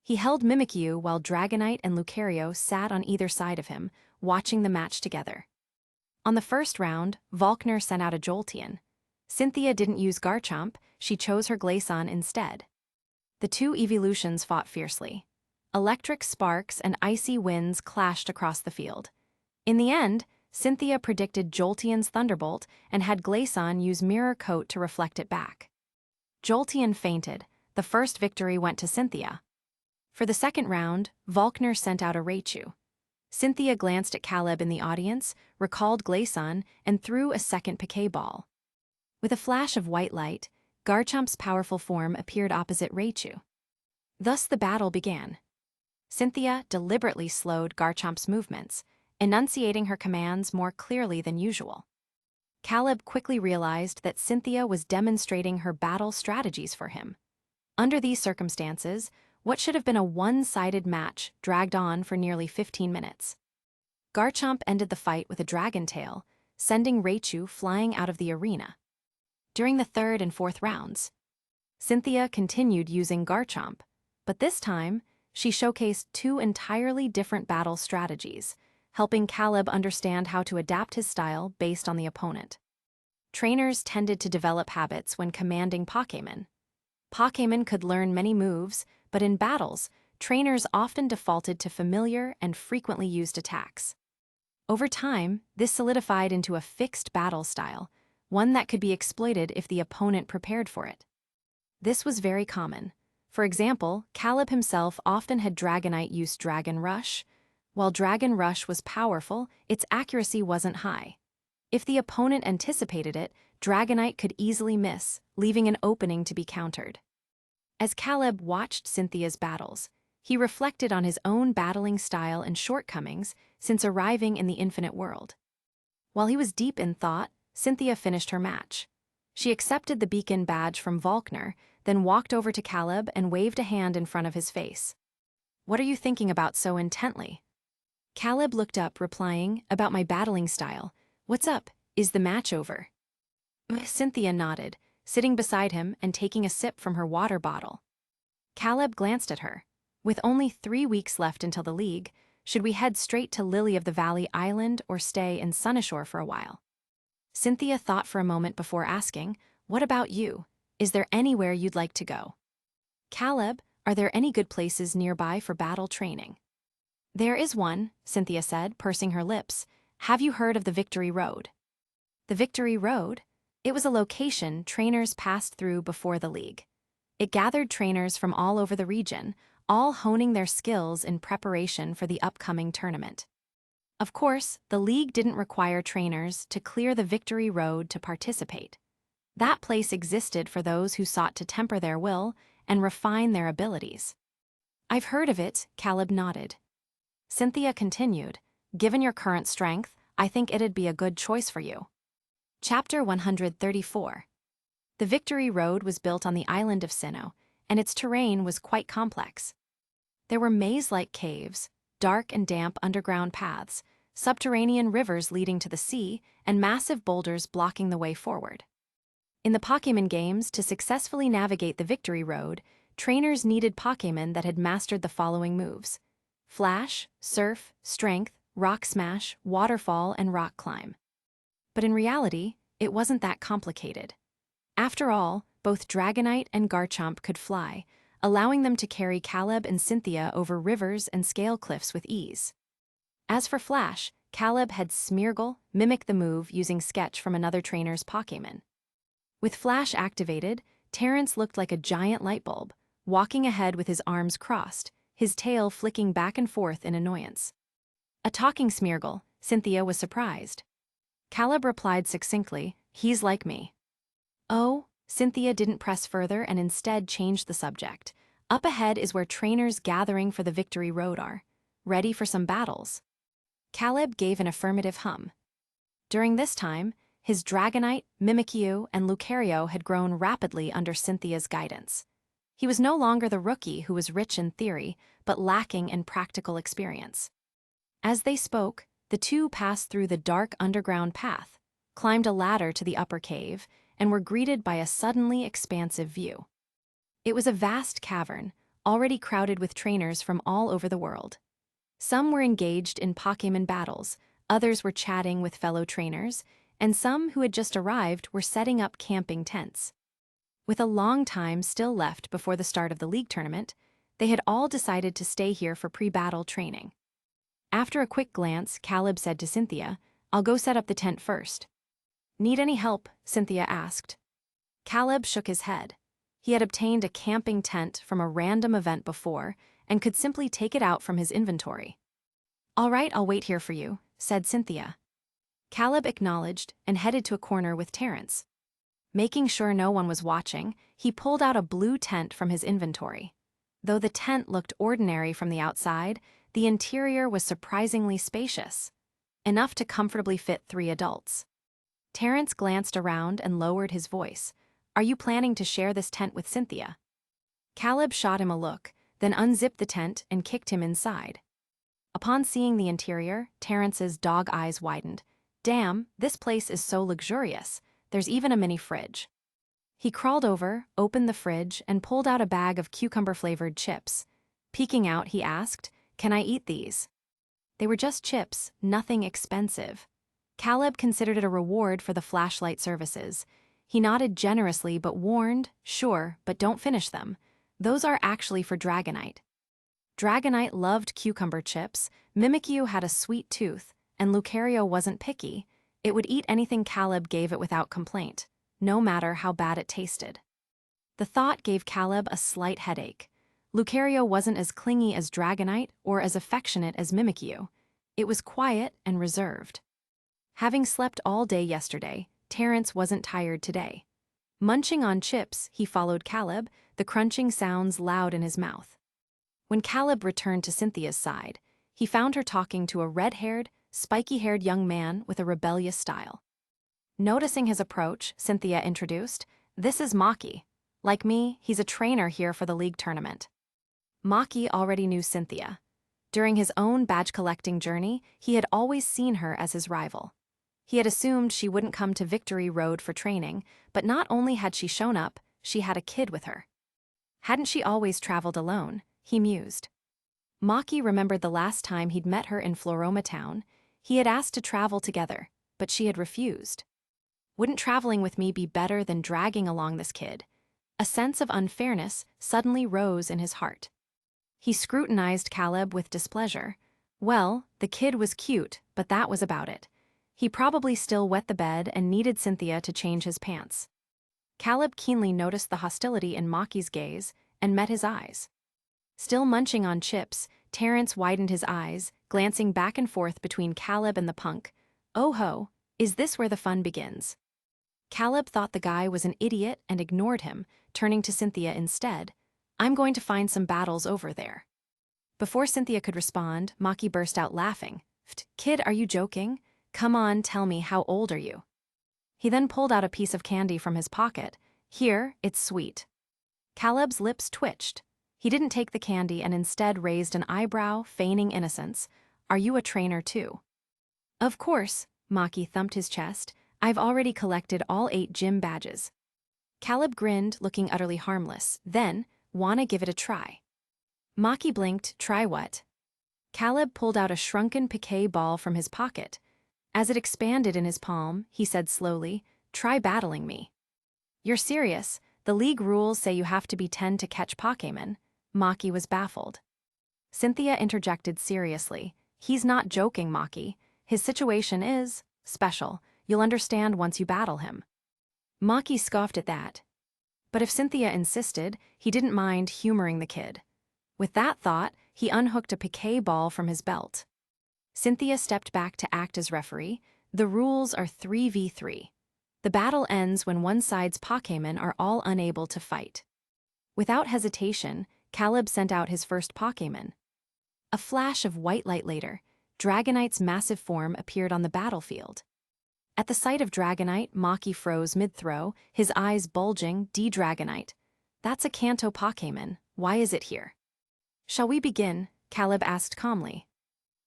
He held Mimikyu while Dragonite and Lucario sat on either side of him, watching the match together. On the first round, Volkner sent out a Jolteon. Cynthia didn't use Garchomp, she chose her Glaceon instead. The two evolutions fought fiercely. Electric sparks and icy winds clashed across the field. In the end, Cynthia predicted Jolteon's Thunderbolt and had Glaceon use Mirror Coat to reflect it back. Jolteon fainted. The first victory went to Cynthia. For the second round, Volkner sent out a Raichu. Cynthia glanced at Caleb in the audience, recalled Glaceon, and threw a second Pokéball. With a flash of white light, Garchomp's powerful form appeared opposite Raichu. Thus the battle began. Cynthia deliberately slowed Garchomp's movements, enunciating her commands more clearly than usual. Caleb quickly realized that Cynthia was demonstrating her battle strategies for him. Under these circumstances, what should have been a one-sided match dragged on for nearly 15 minutes. Garchomp ended the fight with a dragon tail, sending Raichu flying out of the arena. During the third and fourth rounds, Cynthia continued using Garchomp, but this time, she showcased two entirely different battle strategies, helping Caleb understand how to adapt his style based on the opponent. Trainers tended to develop habits when commanding Pokémon. Pokémon could learn many moves, but in battles, trainers often defaulted to familiar and frequently used attacks. Over time, this solidified into a fixed battle style, one that could be exploited if the opponent prepared for it. This was very common. For example, Caleb himself often had Dragonite use Dragon Rush. While Dragon Rush was powerful, its accuracy wasn't high. If the opponent anticipated it, Dragonite could easily miss, leaving an opening to be countered. As Caleb watched Cynthia's battles, he reflected on his own battling style and shortcomings since arriving in the Infinite World. While he was deep in thought, Cynthia finished her match. She accepted the beacon badge from Volkner, then walked over to Caleb and waved a hand in front of his face. "What are you thinking about so intently?" Caleb looked up, replying, "About my battling style. What's up? Is the match over?" Cynthia nodded, sitting beside him and taking a sip from her water bottle. Caleb glanced at her. "With only 3 weeks left until the league, should we head straight to Lily of the Valley Island or stay in Sunnishore for a while?" Cynthia thought for a moment before asking, "What about you? Is there anywhere you'd like to go?" "Caleb, are there any good places nearby for battle training?" "There is one," Cynthia said, pursing her lips. "Have you heard of the Victory Road?" The Victory Road? It was a location trainers passed through before the league. It gathered trainers from all over the region, all honing their skills in preparation for the upcoming tournament. Of course, the league didn't require trainers to clear the Victory Road to participate. That place existed for those who sought to temper their will and refine their abilities. "I've heard of it," Caleb nodded. Cynthia continued, "Given your current strength, I think it'd be a good choice for you." Chapter 134. The Victory Road was built on the island of Sinnoh, and its terrain was quite complex. There were maze-like caves, dark and damp underground paths, subterranean rivers leading to the sea, and massive boulders blocking the way forward. In the Pokémon games, to successfully navigate the Victory Road, trainers needed Pokémon that had mastered the following moves: Flash, Surf, Strength, Rock Smash, Waterfall, and Rock Climb. But in reality, it wasn't that complicated. After all, both Dragonite and Garchomp could fly, allowing them to carry Caleb and Cynthia over rivers and scale cliffs with ease. As for Flash, Caleb had Smeargle mimic the move using Sketch from another trainer's Pokémon. With Flash activated, Terrence looked like a giant light bulb, walking ahead with his arms crossed, his tail flicking back and forth in annoyance. A talking Smeargle, Cynthia was surprised. Caleb replied succinctly, "He's like me." "Oh," Cynthia didn't press further and instead changed the subject. "Up ahead is where trainers gathering for the Victory Road are. Ready for some battles?" Caleb gave an affirmative hum. During this time, his Dragonite, Mimikyu, and Lucario had grown rapidly under Cynthia's guidance. He was no longer the rookie who was rich in theory, but lacking in practical experience. As they spoke, the two passed through the dark underground path, climbed a ladder to the upper cave, and were greeted by a suddenly expansive view. It was a vast cavern, already crowded with trainers from all over the world. Some were engaged in Pokémon battles, others were chatting with fellow trainers, and some who had just arrived were setting up camping tents. With a long time still left before the start of the league tournament, they had all decided to stay here for pre-battle training. After a quick glance, Caleb said to Cynthia, "I'll go set up the tent first." "Need any help?" Cynthia asked. Caleb shook his head. He had obtained a camping tent from a random event before and could simply take it out from his inventory. "All right, I'll wait here for you," said Cynthia. Caleb acknowledged and headed to a corner with Terrence. Making sure no one was watching, he pulled out a blue tent from his inventory. Though the tent looked ordinary from the outside, the interior was surprisingly spacious, enough to comfortably fit 3 adults. Terrence glanced around and lowered his voice. "Are you planning to share this tent with Cynthia?" Caleb shot him a look, then unzipped the tent and kicked him inside. Upon seeing the interior, Terrence's dog eyes widened. "Damn, this place is so luxurious. There's even a mini fridge." He crawled over, opened the fridge, and pulled out a bag of cucumber-flavored chips. Peeking out, he asked, "Can I eat these?" They were just chips, nothing expensive. Caleb considered it a reward for the flashlight services. He nodded generously but warned, "Sure, but don't finish them. Those are actually for Dragonite." Dragonite loved cucumber chips, Mimikyu had a sweet tooth, and Lucario wasn't picky. It would eat anything Caleb gave it without complaint, no matter how bad it tasted. The thought gave Caleb a slight headache. Lucario wasn't as clingy as Dragonite or as affectionate as Mimikyu. It was quiet and reserved. Having slept all day yesterday, Terrence wasn't tired today. Munching on chips, he followed Caleb, the crunching sounds loud in his mouth. When Caleb returned to Cynthia's side, he found her talking to a red-haired, spiky-haired young man with a rebellious style. Noticing his approach, Cynthia introduced, "This is Maki. Like me, he's a trainer here for the league tournament." Maki already knew Cynthia. During his own badge-collecting journey, he had always seen her as his rival. He had assumed she wouldn't come to Victory Road for training, but not only had she shown up, she had a kid with her. Hadn't she always traveled alone? He mused. Maki remembered the last time he'd met her in Floroma Town. He had asked to travel together, but she had refused. Wouldn't traveling with me be better than dragging along this kid? A sense of unfairness suddenly rose in his heart. He scrutinized Caleb with displeasure. Well, the kid was cute, but that was about it. He probably still wet the bed and needed Cynthia to change his pants. Caleb keenly noticed the hostility in Maki's gaze and met his eyes. Still munching on chips, Terrence widened his eyes, glancing back and forth between Caleb and the punk. "Oh ho, is this where the fun begins?" Caleb thought the guy was an idiot and ignored him, turning to Cynthia instead. "I'm going to find some battles over there." Before Cynthia could respond, Maki burst out laughing. "Kid, are you joking? Come on, tell me, how old are you?" He then pulled out a piece of candy from his pocket. "Here, it's sweet." Caleb's lips twitched. He didn't take the candy and instead raised an eyebrow, feigning innocence. "Are you a trainer too?" "Of course," Maki thumped his chest. "I've already collected all 8 gym badges." Caleb grinned, looking utterly harmless. Then, "Wanna give it a try?" Maki blinked. "Try what?" Caleb pulled out a shrunken piquet ball from his pocket. As it expanded in his palm, he said slowly, "Try battling me." "You're serious? The league rules say you have to be 10 to catch Pokémon." Maki was baffled. Cynthia interjected seriously. "He's not joking, Maki. His situation is special. You'll understand once you battle him." Maki scoffed at that. But if Cynthia insisted, he didn't mind humoring the kid. With that thought, he unhooked a piquet ball from his belt. Cynthia stepped back to act as referee. The rules are 3v3. The battle ends when one side's Pokémon are all unable to fight. Without hesitation, Caleb sent out his first Pokémon. A flash of white light later, Dragonite's massive form appeared on the battlefield. At the sight of Dragonite, Maki froze mid-throw, his eyes bulging. "D-Dragonite." That's a Kanto Pokémon. Why is it here? Shall we begin? Caleb asked calmly.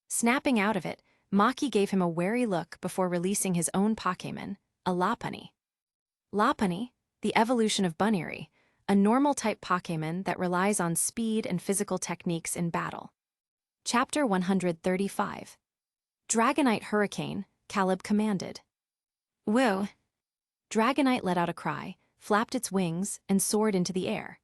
Snapping out of it, Maki gave him a wary look before releasing his own Pokémon, a Lopunny. Lopunny, the evolution of Buneary, a normal-type Pokémon that relies on speed and physical techniques in battle. Chapter 135. Dragonite Hurricane, Caleb commanded. Woo! Dragonite let out a cry, flapped its wings, and soared into the air.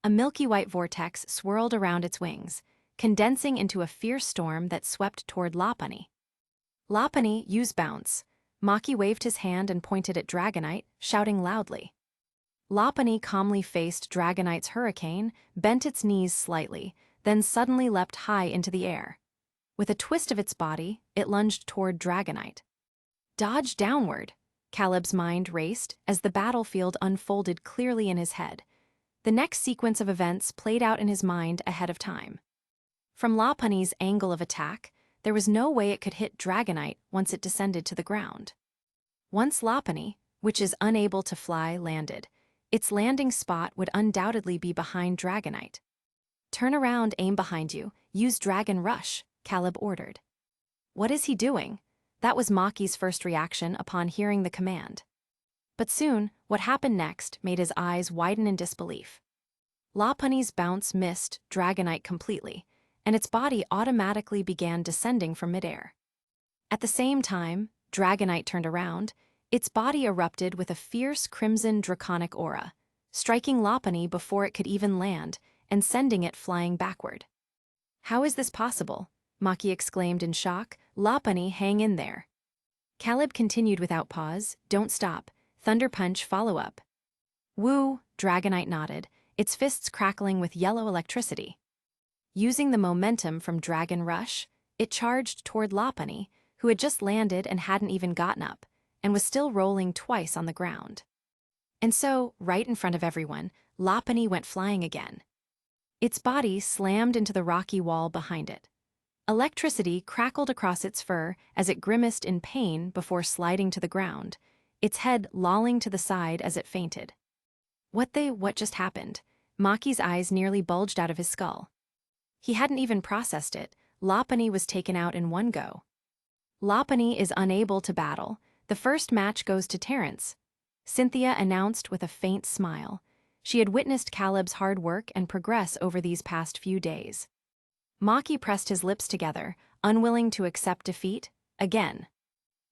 A milky white vortex swirled around its wings, condensing into a fierce storm that swept toward Lopunny. Lopunny, use Bounce. Maki waved his hand and pointed at Dragonite, shouting loudly. Lopunny calmly faced Dragonite's hurricane, bent its knees slightly, then suddenly leapt high into the air. With a twist of its body, it lunged toward Dragonite. Dodge downward! Caleb's mind raced as the battlefield unfolded clearly in his head. The next sequence of events played out in his mind ahead of time. From Lopunny's angle of attack, there was no way it could hit Dragonite once it descended to the ground. Once Lopunny, which is unable to fly, landed, its landing spot would undoubtedly be behind Dragonite. Turn around, aim behind you, use Dragon Rush, Caleb ordered. What is he doing? That was Maki's first reaction upon hearing the command. But soon, what happened next made his eyes widen in disbelief. Lopunny's bounce missed Dragonite completely, and its body automatically began descending from midair. At the same time, Dragonite turned around, its body erupted with a fierce crimson draconic aura, striking Lopunny before it could even land and sending it flying backward. How is this possible? Maki exclaimed in shock. Lopunny, hang in there. Caleb continued without pause. Don't stop. Thunder Punch, follow up. Woo, Dragonite nodded, its fists crackling with yellow electricity. Using the momentum from Dragon Rush, it charged toward Lopunny, who had just landed and hadn't even gotten up, and was still rolling twice on the ground. And so, right in front of everyone, Lopunny went flying again. Its body slammed into the rocky wall behind it. Electricity crackled across its fur as it grimaced in pain before sliding to the ground, its head lolling to the side as it fainted. What just happened? Maki's eyes nearly bulged out of his skull. He hadn't even processed it. Lopunny was taken out in one go. Lopunny is unable to battle. The first match goes to Terrence, Cynthia announced with a faint smile. She had witnessed Caleb's hard work and progress over these past few days. Maki pressed his lips together, unwilling to accept defeat. Again.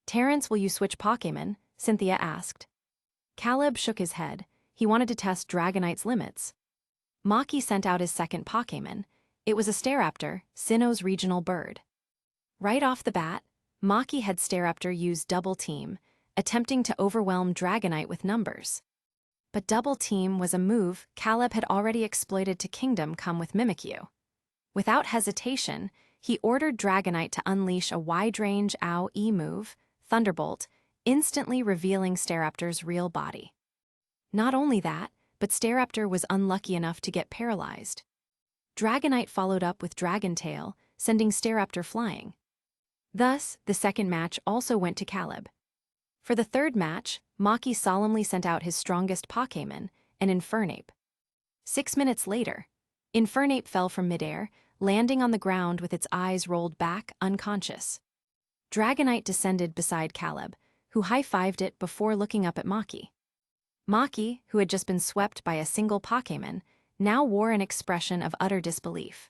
Terrence, will you switch Pokémon? Cynthia asked. Caleb shook his head. He wanted to test Dragonite's limits. Maki sent out his second Pokémon. It was a Staraptor, Sinnoh's regional bird. Right off the bat, Maki had Staraptor use Double Team, attempting to overwhelm Dragonite with numbers. But Double Team was a move Caleb had already exploited to Kingdom Come with Mimikyu. Without hesitation, he ordered Dragonite to unleash a wide-range AoE move, Thunderbolt, instantly revealing Staraptor's real body. Not only that, but Staraptor was unlucky enough to get paralyzed. Dragonite followed up with Dragon Tail, sending Staraptor flying. Thus, the second match also went to Caleb. For the third match, Maki solemnly sent out his strongest Pokémon, an Infernape. 6 minutes later, Infernape fell from midair, landing on the ground with its eyes rolled back, unconscious. Dragonite descended beside Caleb, who high-fived it before looking up at Maki. Maki, who had just been swept by a single Pokémon, now wore an expression of utter disbelief.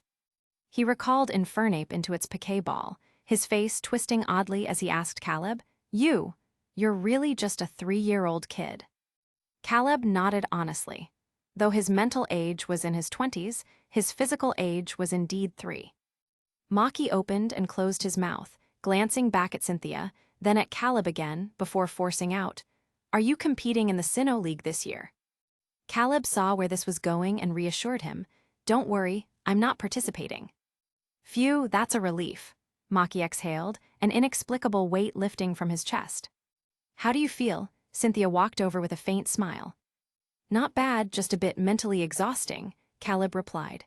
He recalled Infernape into its Pokéball, his face twisting oddly as he asked Caleb, You're really just a 3-year-old kid." Caleb nodded honestly. Though his mental age was in his 20s, his physical age was indeed 3. Maki opened and closed his mouth, glancing back at Cynthia, then at Caleb again, before forcing out, "Are you competing in the Sinnoh League this year?" Caleb saw where this was going and reassured him, "Don't worry, I'm not participating." "Phew, that's a relief." Maki exhaled, an inexplicable weight lifting from his chest. "How do you feel?" Cynthia walked over with a faint smile. "Not bad, just a bit mentally exhausting," Caleb replied.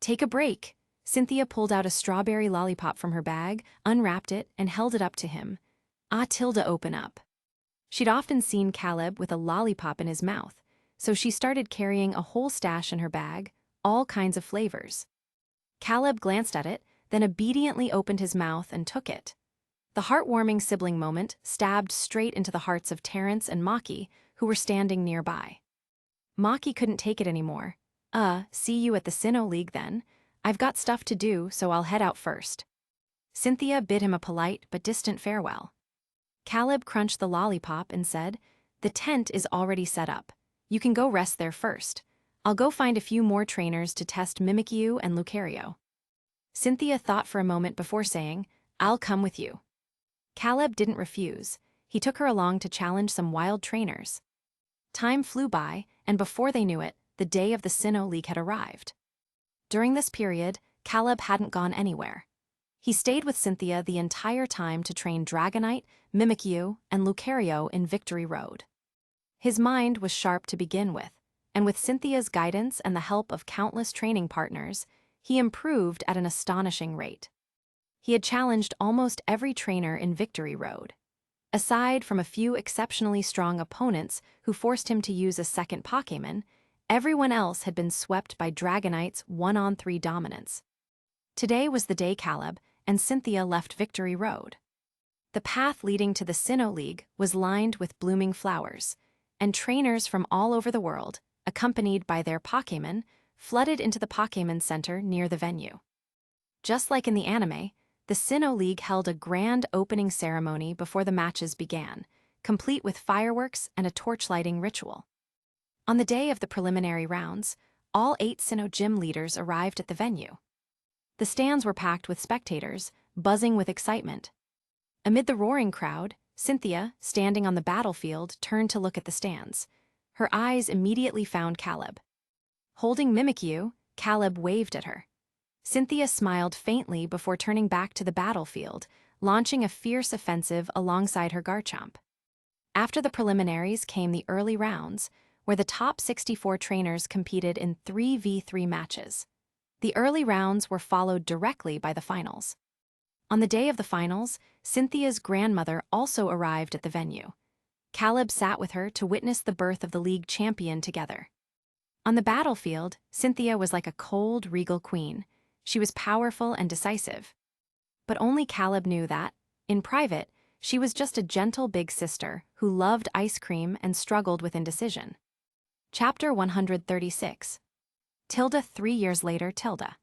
"Take a break." Cynthia pulled out a strawberry lollipop from her bag, unwrapped it, and held it up to him. Tilda, open up. She'd often seen Caleb with a lollipop in his mouth, so she started carrying a whole stash in her bag, all kinds of flavors. Caleb glanced at it, then obediently opened his mouth and took it. The heartwarming sibling moment stabbed straight into the hearts of Terrence and Maki, who were standing nearby. Maki couldn't take it anymore. See you at the Sinnoh League then. I've got stuff to do, so I'll head out first." Cynthia bid him a polite but distant farewell. Caleb crunched the lollipop and said, "The tent is already set up. You can go rest there first. I'll go find a few more trainers to test Mimikyu and Lucario." Cynthia thought for a moment before saying, "I'll come with you." Caleb didn't refuse. He took her along to challenge some wild trainers. Time flew by, and before they knew it, the day of the Sinnoh League had arrived. During this period, Caleb hadn't gone anywhere. He stayed with Cynthia the entire time to train Dragonite, Mimikyu, and Lucario in Victory Road. His mind was sharp to begin with, and with Cynthia's guidance and the help of countless training partners, he improved at an astonishing rate. He had challenged almost every trainer in Victory Road. Aside from a few exceptionally strong opponents who forced him to use a second Pokémon, everyone else had been swept by Dragonite's 1-on-3 dominance. Today was the day Caleb and Cynthia left Victory Road. The path leading to the Sinnoh League was lined with blooming flowers, and trainers from all over the world, accompanied by their Pokémon, flooded into the Pokémon Center near the venue. Just like in the anime, the Sinnoh League held a grand opening ceremony before the matches began, complete with fireworks and a torchlighting ritual. On the day of the preliminary rounds, all 8 Sinnoh gym leaders arrived at the venue. The stands were packed with spectators, buzzing with excitement. Amid the roaring crowd, Cynthia, standing on the battlefield, turned to look at the stands. Her eyes immediately found Caleb. Holding Mimikyu, Caleb waved at her. Cynthia smiled faintly before turning back to the battlefield, launching a fierce offensive alongside her Garchomp. After the preliminaries came the early rounds, where the top 64 trainers competed in 3v3 matches. The early rounds were followed directly by the finals. On the day of the finals, Cynthia's grandmother also arrived at the venue. Caleb sat with her to witness the birth of the league champion together. On the battlefield, Cynthia was like a cold, regal queen. She was powerful and decisive. But only Caleb knew that, in private, she was just a gentle big sister who loved ice cream and struggled with indecision. Chapter 136. Tilda 3 years later, Tilda.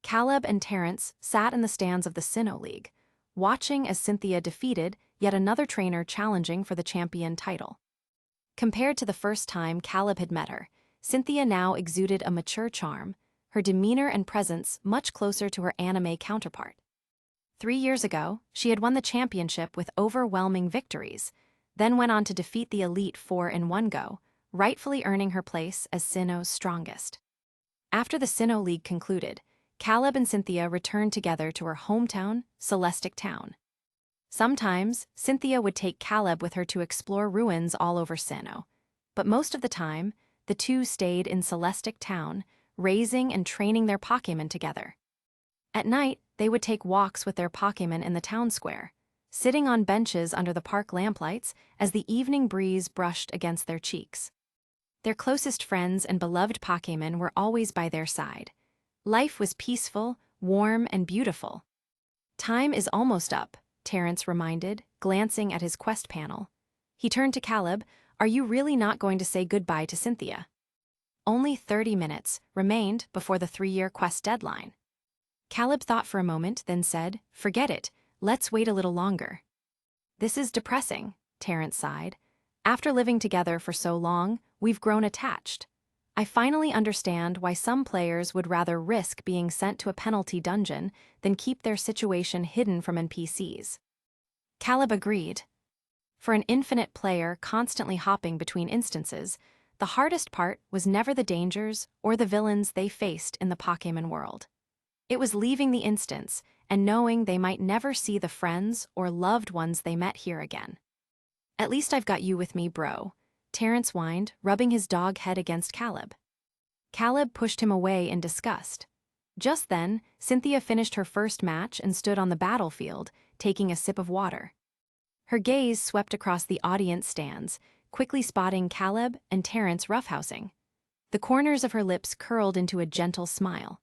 Caleb and Terrence sat in the stands of the Sinnoh League, watching as Cynthia defeated yet another trainer challenging for the champion title. Compared to the first time Caleb had met her, Cynthia now exuded a mature charm, her demeanor and presence much closer to her anime counterpart. 3 years ago, she had won the championship with overwhelming victories, then went on to defeat the Elite Four in one go, rightfully earning her place as Sinnoh's strongest. After the Sinnoh League concluded, Caleb and Cynthia returned together to her hometown, Celestic Town. Sometimes, Cynthia would take Caleb with her to explore ruins all over Sinnoh, but most of the time, the two stayed in Celestic Town, raising and training their Pokémon together. At night, they would take walks with their Pokémon in the town square, sitting on benches under the park lamplights as the evening breeze brushed against their cheeks. Their closest friends and beloved Pokémon were always by their side. Life was peaceful, warm, and beautiful. "Time is almost up," Terrence reminded, glancing at his quest panel. He turned to Caleb. "Are you really not going to say goodbye to Cynthia?" Only 30 minutes remained before the 3-year quest deadline. Caleb thought for a moment, then said, "Forget it, let's wait a little longer." "This is depressing," Terrence sighed. "After living together for so long, we've grown attached. I finally understand why some players would rather risk being sent to a penalty dungeon than keep their situation hidden from NPCs." Caleb agreed. For an infinite player constantly hopping between instances, the hardest part was never the dangers or the villains they faced in the Pokémon world. It was leaving the instance and knowing they might never see the friends or loved ones they met here again. "At least I've got you with me, bro," Terrence whined, rubbing his dog head against Caleb. Caleb pushed him away in disgust. Just then, Cynthia finished her first match and stood on the battlefield, taking a sip of water. Her gaze swept across the audience stands, quickly spotting Caleb and Terrence roughhousing. The corners of her lips curled into a gentle smile.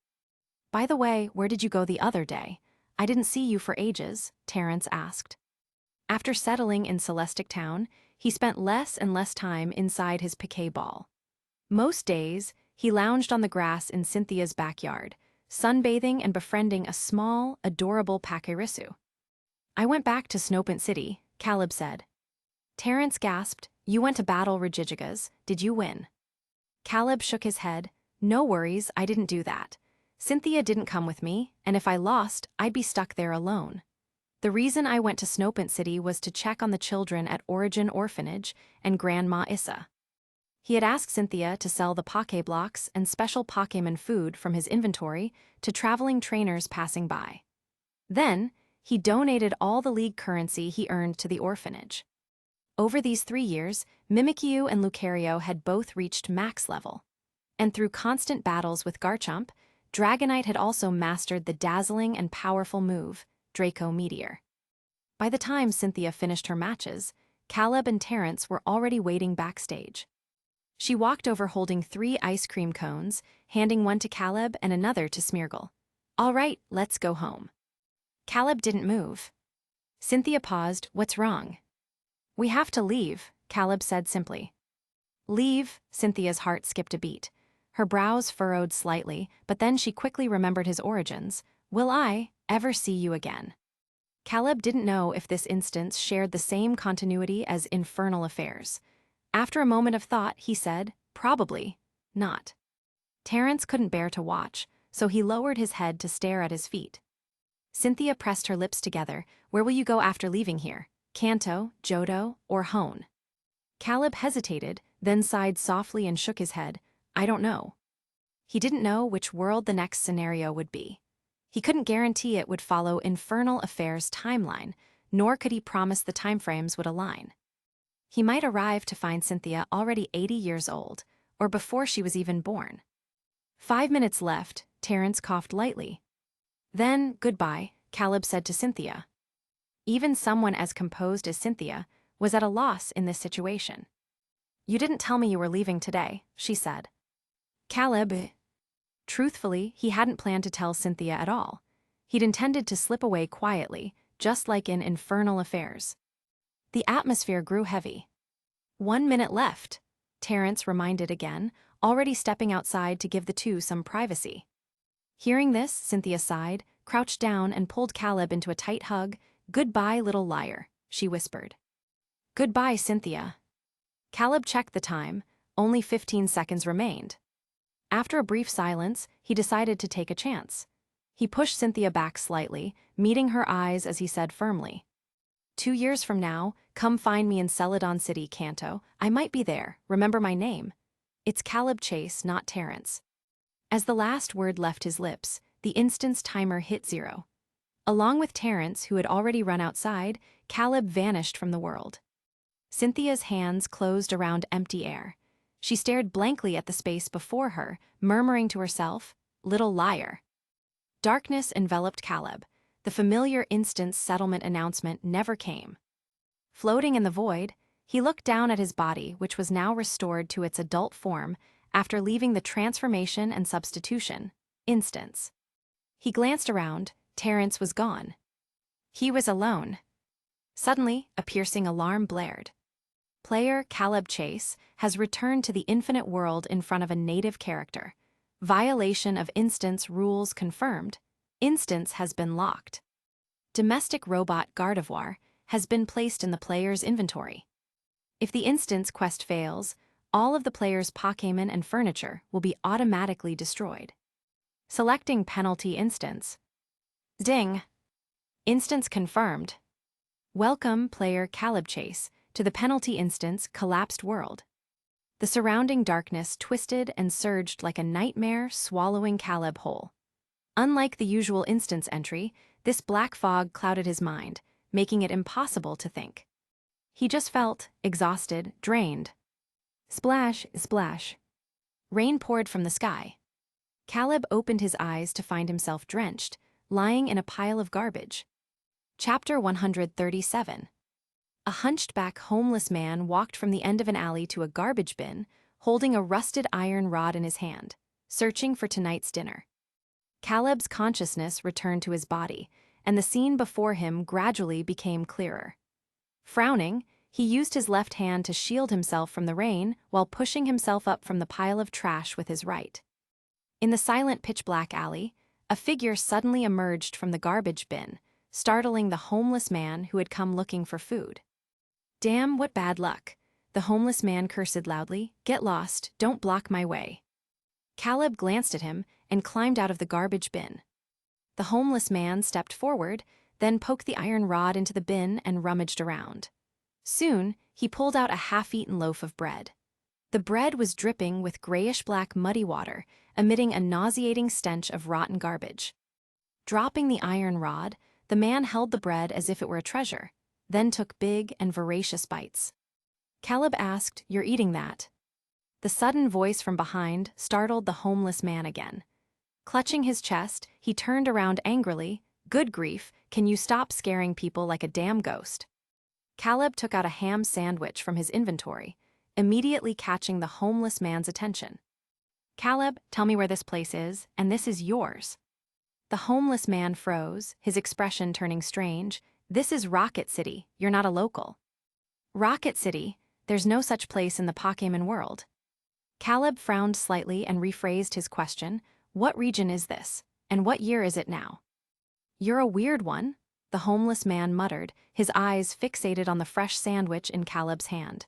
"By the way, where did you go the other day? I didn't see you for ages," Terrence asked. After settling in Celestic Town, he spent less and less time inside his piquet ball. Most days, he lounged on the grass in Cynthia's backyard, sunbathing and befriending a small, adorable Pakirisu. "I went back to Snopant City," Caleb said. Terrence gasped, "You went to battle Regigigas, did you win?" Caleb shook his head. "No worries, I didn't do that. Cynthia didn't come with me, and if I lost, I'd be stuck there alone. The reason I went to Snopant City was to check on the children at Origin Orphanage and Grandma Issa." He had asked Cynthia to sell the Poké Blocks and special Pokémon food from his inventory to traveling trainers passing by. Then, he donated all the league currency he earned to the orphanage. Over these 3 years, Mimikyu and Lucario had both reached max level. And through constant battles with Garchomp, Dragonite had also mastered the dazzling and powerful move, Draco Meteor. By the time Cynthia finished her matches, Caleb and Terrence were already waiting backstage. She walked over holding 3 ice cream cones, handing one to Caleb and another to Smeargle. "All right, let's go home." Caleb didn't move. Cynthia paused. "What's wrong?" "We have to leave," Caleb said simply. "Leave?" Cynthia's heart skipped a beat. Her brows furrowed slightly, but then she quickly remembered his origins. "Will I ever see you again?" Caleb didn't know if this instance shared the same continuity as Infernal Affairs. After a moment of thought, he said, "Probably not." Terrence couldn't bear to watch, so he lowered his head to stare at his feet. Cynthia pressed her lips together. "Where will you go after leaving here? Kanto, Johto, or Hone?" Caleb hesitated, then sighed softly and shook his head. "I don't know." He didn't know which world the next scenario would be. He couldn't guarantee it would follow Infernal Affairs' timeline, nor could he promise the timeframes would align. He might arrive to find Cynthia already 80 years old, or before she was even born. 5 minutes left, Terrence coughed lightly. "Then, goodbye," Caleb said to Cynthia. Even someone as composed as Cynthia was at a loss in this situation. "You didn't tell me you were leaving today," she said. Caleb. Truthfully, he hadn't planned to tell Cynthia at all. He'd intended to slip away quietly, just like in Infernal Affairs. The atmosphere grew heavy. 1 minute left, Terrence reminded again, already stepping outside to give the two some privacy. Hearing this, Cynthia sighed, crouched down and pulled Caleb into a tight hug. "Goodbye, little liar," she whispered. "Goodbye, Cynthia." Caleb checked the time. Only 15 seconds remained. After a brief silence, he decided to take a chance. He pushed Cynthia back slightly, meeting her eyes as he said firmly, 2 years from now, come find me in Celadon City, Kanto. I might be there. Remember my name. It's Caleb Chase, not Terrence." As the last word left his lips, the instant's timer hit 0. Along with Terrence, who had already run outside, Caleb vanished from the world. Cynthia's hands closed around empty air. She stared blankly at the space before her, murmuring to herself, "Little liar." Darkness enveloped Caleb. The familiar instance settlement announcement never came. Floating in the void, he looked down at his body, which was now restored to its adult form after leaving the transformation and substitution instance. He glanced around. Terrence was gone. He was alone. Suddenly, a piercing alarm blared. Player Caleb Chase has returned to the infinite world in front of a native character. Violation of instance rules confirmed. Instance has been locked. Domestic robot Gardevoir has been placed in the player's inventory. If the instance quest fails, all of the player's Pokémon and furniture will be automatically destroyed. Selecting penalty instance. Ding! Instance confirmed. Welcome, player Caleb Chase, to the penalty instance collapsed world. The surrounding darkness twisted and surged like a nightmare swallowing Caleb whole. Unlike the usual instance entry, this black fog clouded his mind, making it impossible to think. He just felt exhausted, drained. Splash, splash. Rain poured from the sky. Caleb opened his eyes to find himself drenched, lying in a pile of garbage. Chapter 137. A hunched-back homeless man walked from the end of an alley to a garbage bin, holding a rusted iron rod in his hand, searching for tonight's dinner. Caleb's consciousness returned to his body, and the scene before him gradually became clearer. Frowning, he used his left hand to shield himself from the rain while pushing himself up from the pile of trash with his right. In the silent pitch-black alley, a figure suddenly emerged from the garbage bin, startling the homeless man who had come looking for food. "Damn, what bad luck," the homeless man cursed loudly. "Get lost, don't block my way." Caleb glanced at him and climbed out of the garbage bin. The homeless man stepped forward, then poked the iron rod into the bin and rummaged around. Soon, he pulled out a half-eaten loaf of bread. The bread was dripping with grayish-black muddy water, emitting a nauseating stench of rotten garbage. Dropping the iron rod, the man held the bread as if it were a treasure, then took big and voracious bites. Caleb asked, "You're eating that?" The sudden voice from behind startled the homeless man again. Clutching his chest, he turned around angrily. "Good grief, can you stop scaring people like a damn ghost?" Caleb took out a ham sandwich from his inventory, immediately catching the homeless man's attention. "Caleb, tell me where this place is, and this is yours." The homeless man froze, his expression turning strange. "This is Rocket City, you're not a local." "Rocket City? There's no such place in the Pokémon world." Caleb frowned slightly and rephrased his question. "What region is this, and what year is it now?" "You're a weird one," the homeless man muttered, his eyes fixated on the fresh sandwich in Caleb's hand.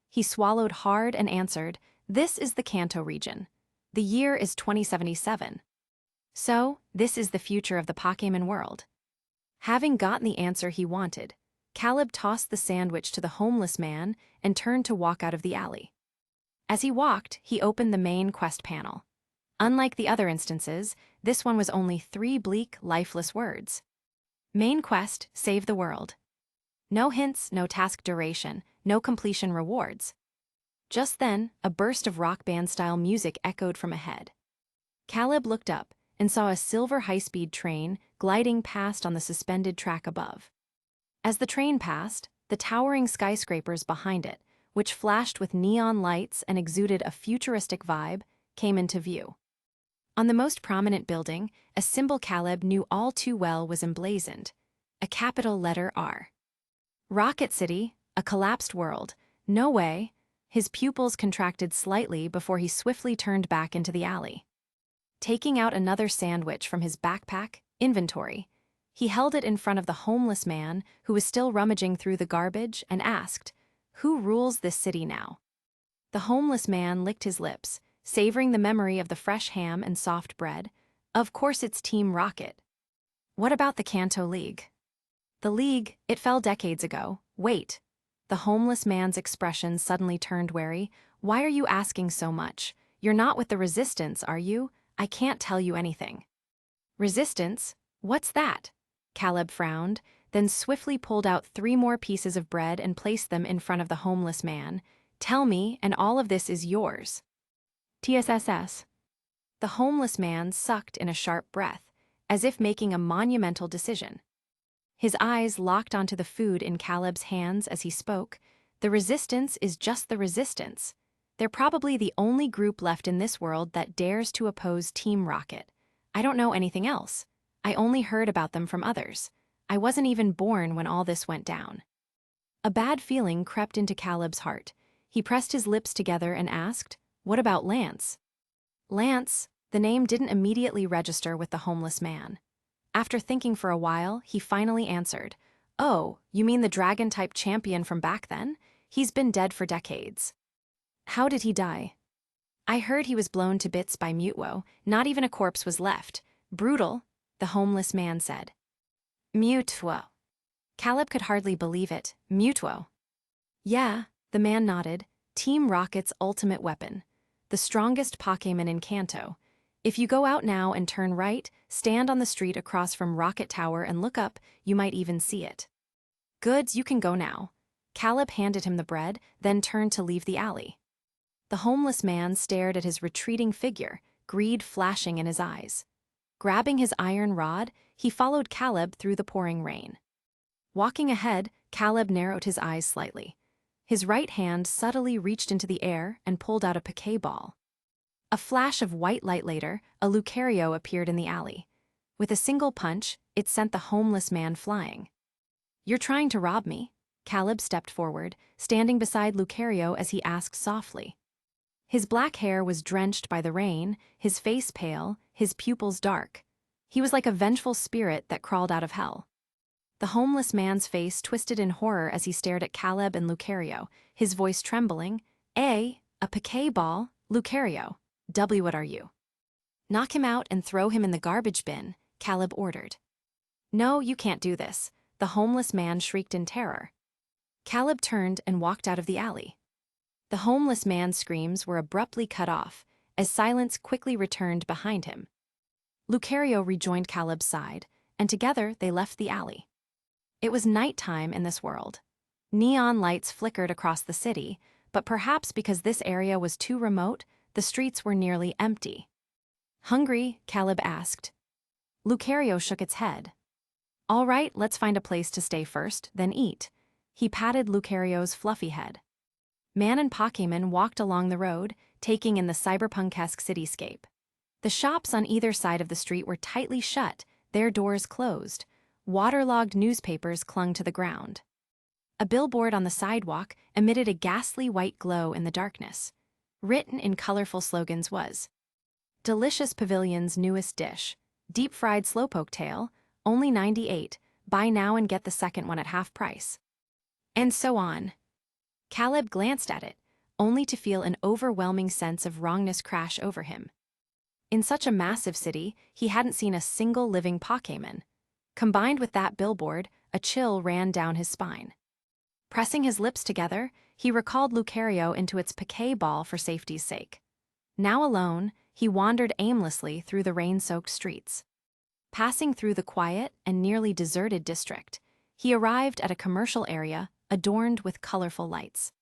He swallowed hard and answered, "This is the Kanto region. The year is 2077. So, this is the future of the Pokémon world." Having gotten the answer he wanted, Caleb tossed the sandwich to the homeless man and turned to walk out of the alley. As he walked, he opened the main quest panel. Unlike the other instances, this one was only 3 bleak, lifeless words. Main quest, save the world. No hints, no task duration, no completion rewards. Just then, a burst of rock band-style music echoed from ahead. Caleb looked up and saw a silver high-speed train gliding past on the suspended track above. As the train passed, the towering skyscrapers behind it, which flashed with neon lights and exuded a futuristic vibe, came into view. On the most prominent building, a symbol Caleb knew all too well was emblazoned, a capital letter R. Rocket City, a collapsed world. No way. His pupils contracted slightly before he swiftly turned back into the alley. Taking out another sandwich from his backpack, inventory, he held it in front of the homeless man who was still rummaging through the garbage and asked, "Who rules this city now?" The homeless man licked his lips, savoring the memory of the fresh ham and soft bread. "Of course it's Team Rocket." "What about the Kanto League?" "The League, it fell decades ago." "Wait." The homeless man's expression suddenly turned wary. "Why are you asking so much? You're not with the Resistance, are you? I can't tell you anything." "Resistance? What's that?" Caleb frowned, then swiftly pulled out 3 more pieces of bread and placed them in front of the homeless man. "Tell me, and all of this is yours." "TSSS." The homeless man sucked in a sharp breath, as if making a monumental decision. His eyes locked onto the food in Caleb's hands as he spoke. "The Resistance is just the Resistance. They're probably the only group left in this world that dares to oppose Team Rocket. I don't know anything else. I only heard about them from others. I wasn't even born when all this went down." A bad feeling crept into Caleb's heart. He pressed his lips together and asked, "What about Lance?" Lance, the name didn't immediately register with the homeless man. After thinking for a while, he finally answered, "Oh, you mean the dragon-type champion from back then? He's been dead for decades." "How did he die?" "I heard he was blown to bits by Mutwo. Not even a corpse was left. Brutal," the homeless man said. "Mutwo." Caleb could hardly believe it. "Mutwo?" "Yeah," the man nodded. "Team Rocket's ultimate weapon. The strongest Pokémon in Kanto. If you go out now and turn right, stand on the street across from Rocket Tower and look up, you might even see it." "Good, you can go now." Caleb handed him the bread, then turned to leave the alley. The homeless man stared at his retreating figure, greed flashing in his eyes. Grabbing his iron rod, he followed Caleb through the pouring rain. Walking ahead, Caleb narrowed his eyes slightly. His right hand subtly reached into the air and pulled out a Pokéball. A flash of white light later, a Lucario appeared in the alley. With a single punch, it sent the homeless man flying. "You're trying to rob me?" Caleb stepped forward, standing beside Lucario as he asked softly. His black hair was drenched by the rain, his face pale, his pupils dark. He was like a vengeful spirit that crawled out of hell. The homeless man's face twisted in horror as he stared at Caleb and Lucario, his voice trembling. A Pokéball? Lucario, what are you?" "Knock him out and throw him in the garbage bin," Caleb ordered. "No, you can't do this," the homeless man shrieked in terror. Caleb turned and walked out of the alley. The homeless man's screams were abruptly cut off, as silence quickly returned behind him. Lucario rejoined Caleb's side, and together they left the alley. It was nighttime in this world. Neon lights flickered across the city, but perhaps because this area was too remote, the streets were nearly empty. "Hungry?" Caleb asked. Lucario shook its head. "All right, let's find a place to stay first, then eat." He patted Lucario's fluffy head. Man and Pokémon walked along the road, taking in the cyberpunk-esque cityscape. The shops on either side of the street were tightly shut, their doors closed. Waterlogged newspapers clung to the ground. A billboard on the sidewalk emitted a ghastly white glow in the darkness. Written in colorful slogans was, "Delicious Pavilion's newest dish, deep-fried slowpoke tail, only 98, buy now and get the second one at half price." And so on. Caleb glanced at it, only to feel an overwhelming sense of wrongness crash over him. In such a massive city, he hadn't seen a single living Pokémon. Combined with that billboard, a chill ran down his spine. Pressing his lips together, he recalled Lucario into its Pokéball for safety's sake. Now alone, he wandered aimlessly through the rain-soaked streets. Passing through the quiet and nearly deserted district, he arrived at a commercial area adorned with colorful lights.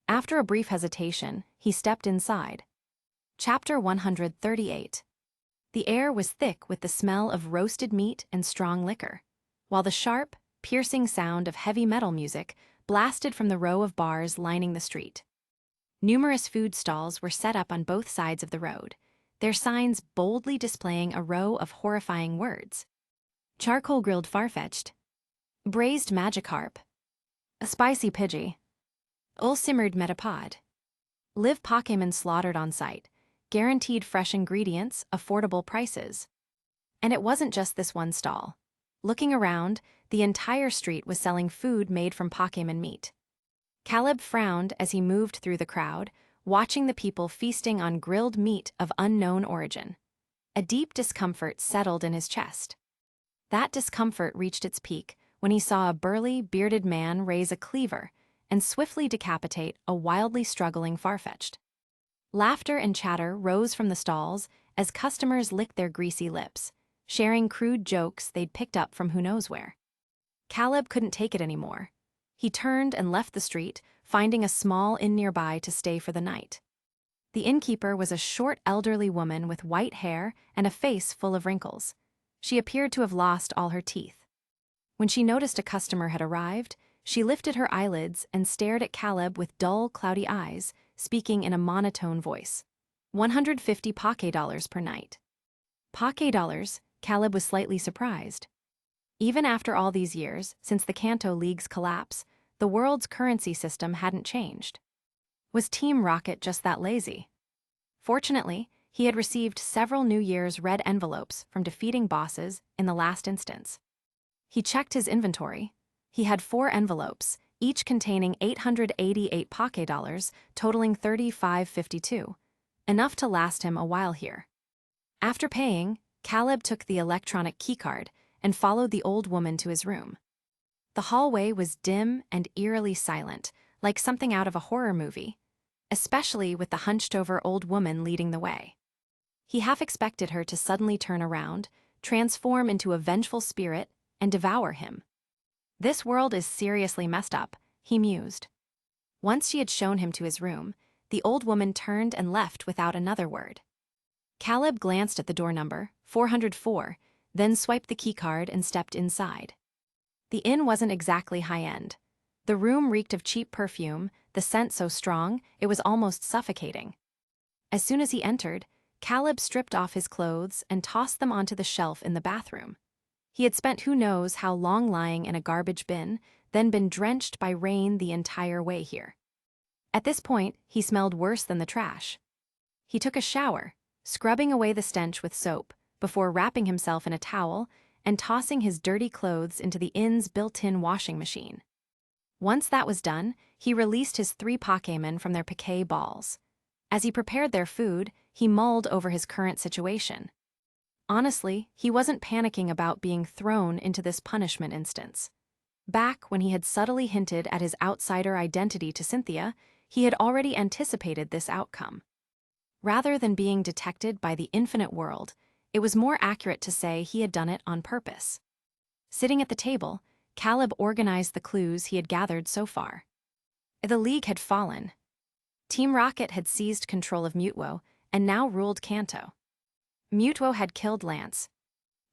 After a brief hesitation, he stepped inside. Chapter 138. The air was thick with the smell of roasted meat and strong liquor, while the sharp, piercing sound of heavy metal music blasted from the row of bars lining the street. Numerous food stalls were set up on both sides of the road, their signs boldly displaying a row of horrifying words. Charcoal-grilled Farfetch'd, braised Magikarp, a spicy Pidgey, simmered Metapod. Live Pokémon slaughtered on site, guaranteed fresh ingredients, affordable prices. And it wasn't just this one stall. Looking around, the entire street was selling food made from Pokémon meat. Caleb frowned as he moved through the crowd, watching the people feasting on grilled meat of unknown origin. A deep discomfort settled in his chest. That discomfort reached its peak when he saw a burly, bearded man raise a cleaver and swiftly decapitate a wildly struggling Farfetch'd. Laughter and chatter rose from the stalls as customers licked their greasy lips, sharing crude jokes they'd picked up from who knows where. Caleb couldn't take it anymore. He turned and left the street, finding a small inn nearby to stay for the night. The innkeeper was a short elderly woman with white hair and a face full of wrinkles. She appeared to have lost all her teeth. When she noticed a customer had arrived, she lifted her eyelids and stared at Caleb with dull, cloudy eyes, speaking in a monotone voice. 150 Poké-dollars per night. Poké-dollars? Caleb was slightly surprised. Even after all these years, since the Kanto League's collapse, the world's currency system hadn't changed. Was Team Rocket just that lazy? Fortunately, he had received several New Year's red envelopes from defeating bosses in the last instance. He checked his inventory. He had 4 envelopes, each containing 888 Poké-dollars, totaling 3552, enough to last him a while here. After paying, Caleb took the electronic keycard and followed the old woman to his room. The hallway was dim and eerily silent, like something out of a horror movie, especially with the hunched-over old woman leading the way. He half expected her to suddenly turn around, transform into a vengeful spirit, and devour him. This world is seriously messed up, he mused. Once she had shown him to his room, the old woman turned and left without another word. Caleb glanced at the door number, 404, then swiped the keycard and stepped inside. The inn wasn't exactly high-end. The room reeked of cheap perfume, the scent so strong it was almost suffocating. As soon as he entered, Caleb stripped off his clothes and tossed them onto the shelf in the bathroom. He had spent who knows how long lying in a garbage bin, then been drenched by rain the entire way here. At this point, he smelled worse than the trash. He took a shower, scrubbing away the stench with soap, before wrapping himself in a towel and tossing his dirty clothes into the inn's built-in washing machine. Once that was done, he released his 3 Pokémon from their piquet balls. As he prepared their food, he mulled over his current situation. Honestly, he wasn't panicking about being thrown into this punishment instance. Back when he had subtly hinted at his outsider identity to Cynthia, he had already anticipated this outcome. Rather than being detected by the infinite world, it was more accurate to say he had done it on purpose. Sitting at the table, Caleb organized the clues he had gathered so far. The League had fallen. Team Rocket had seized control of Mutwo and now ruled Kanto. Mutwo had killed Lance,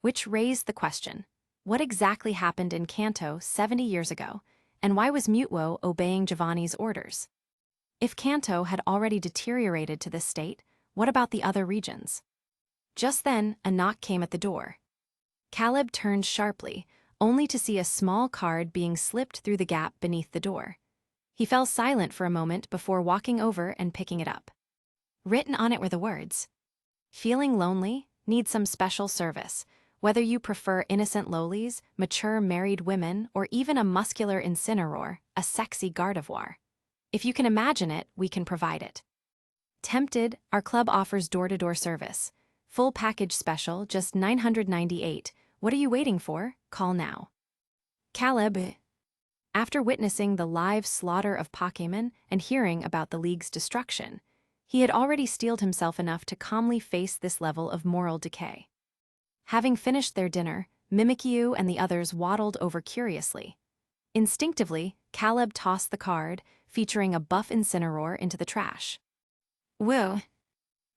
which raised the question, what exactly happened in Kanto 70 years ago, and why was Mutwo obeying Giovanni's orders? If Kanto had already deteriorated to this state, what about the other regions? Just then, a knock came at the door. Caleb turned sharply, only to see a small card being slipped through the gap beneath the door. He fell silent for a moment before walking over and picking it up. Written on it were the words, "Feeling lonely? Need some special service. Whether you prefer innocent lowlies, mature married women, or even a muscular Incineroar, a sexy Gardevoir. If you can imagine it, we can provide it. Tempted, our club offers door-to-door service. Full package special, just $998. What are you waiting for? Call now." Caleb, after witnessing the live slaughter of Pokémon and hearing about the League's destruction, he had already steeled himself enough to calmly face this level of moral decay. Having finished their dinner, Mimikyu and the others waddled over curiously. Instinctively, Caleb tossed the card, featuring a buff Incineroar, into the trash. Woo!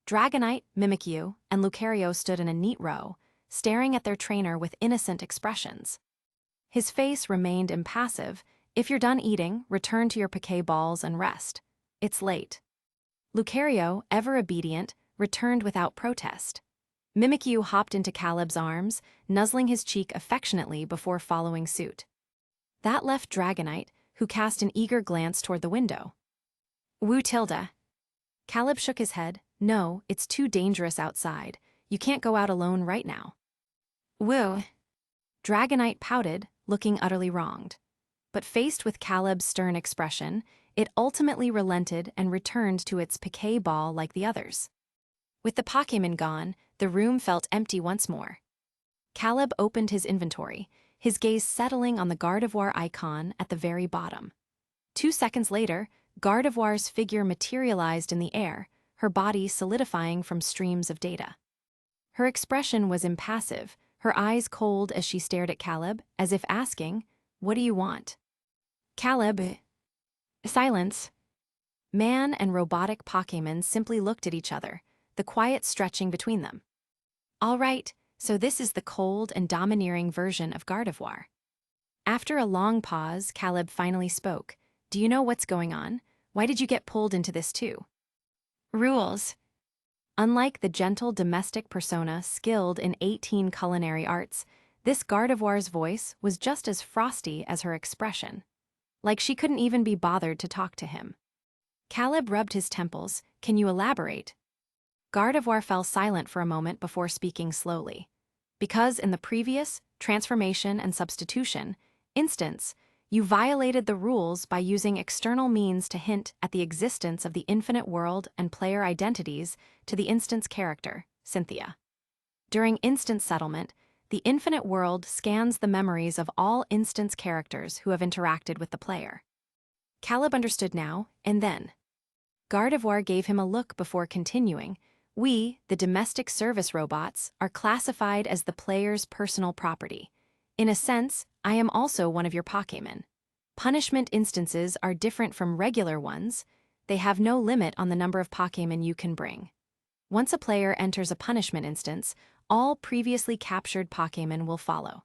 Dragonite, Mimikyu, and Lucario stood in a neat row, staring at their trainer with innocent expressions. His face remained impassive. If you're done eating, return to your piquet balls and rest. It's late. Lucario, ever obedient, returned without protest. Mimikyu hopped into Caleb's arms, nuzzling his cheek affectionately before following suit. That left Dragonite, who cast an eager glance toward the window. Woo Tilda. Caleb shook his head. No, it's too dangerous outside. You can't go out alone right now. Woo. Dragonite pouted, looking utterly wronged. But faced with Caleb's stern expression, it ultimately relented and returned to its piquet ball like the others. With the Pokémon gone, the room felt empty once more. Caleb opened his inventory, his gaze settling on the Gardevoir icon at the very bottom. 2 seconds later, Gardevoir's figure materialized in the air, her body solidifying from streams of data. Her expression was impassive, her eyes cold as she stared at Caleb, as if asking, "What do you want?" Caleb. Silence. Man and robotic Pokémon simply looked at each other, the quiet stretching between them. All right, so this is the cold and domineering version of Gardevoir. After a long pause, Caleb finally spoke. Do you know what's going on? Why did you get pulled into this too? Rules. Unlike the gentle domestic persona skilled in 18 culinary arts, this Gardevoir's voice was just as frosty as her expression. Like she couldn't even be bothered to talk to him. Caleb rubbed his temples. Can you elaborate? Gardevoir fell silent for a moment before speaking slowly. Because in the previous transformation and substitution instance, you violated the rules by using external means to hint at the existence of the infinite world and player identities to the instance character, Cynthia. During instance settlement, the infinite world scans the memories of all instance characters who have interacted with the player. Caleb understood now, and then. Gardevoir gave him a look before continuing. We, the domestic service robots, are classified as the player's personal property. In a sense, I am also one of your Pokémon. Punishment instances are different from regular ones. They have no limit on the number of Pokémon you can bring. Once a player enters a punishment instance, all previously captured Pokémon will follow.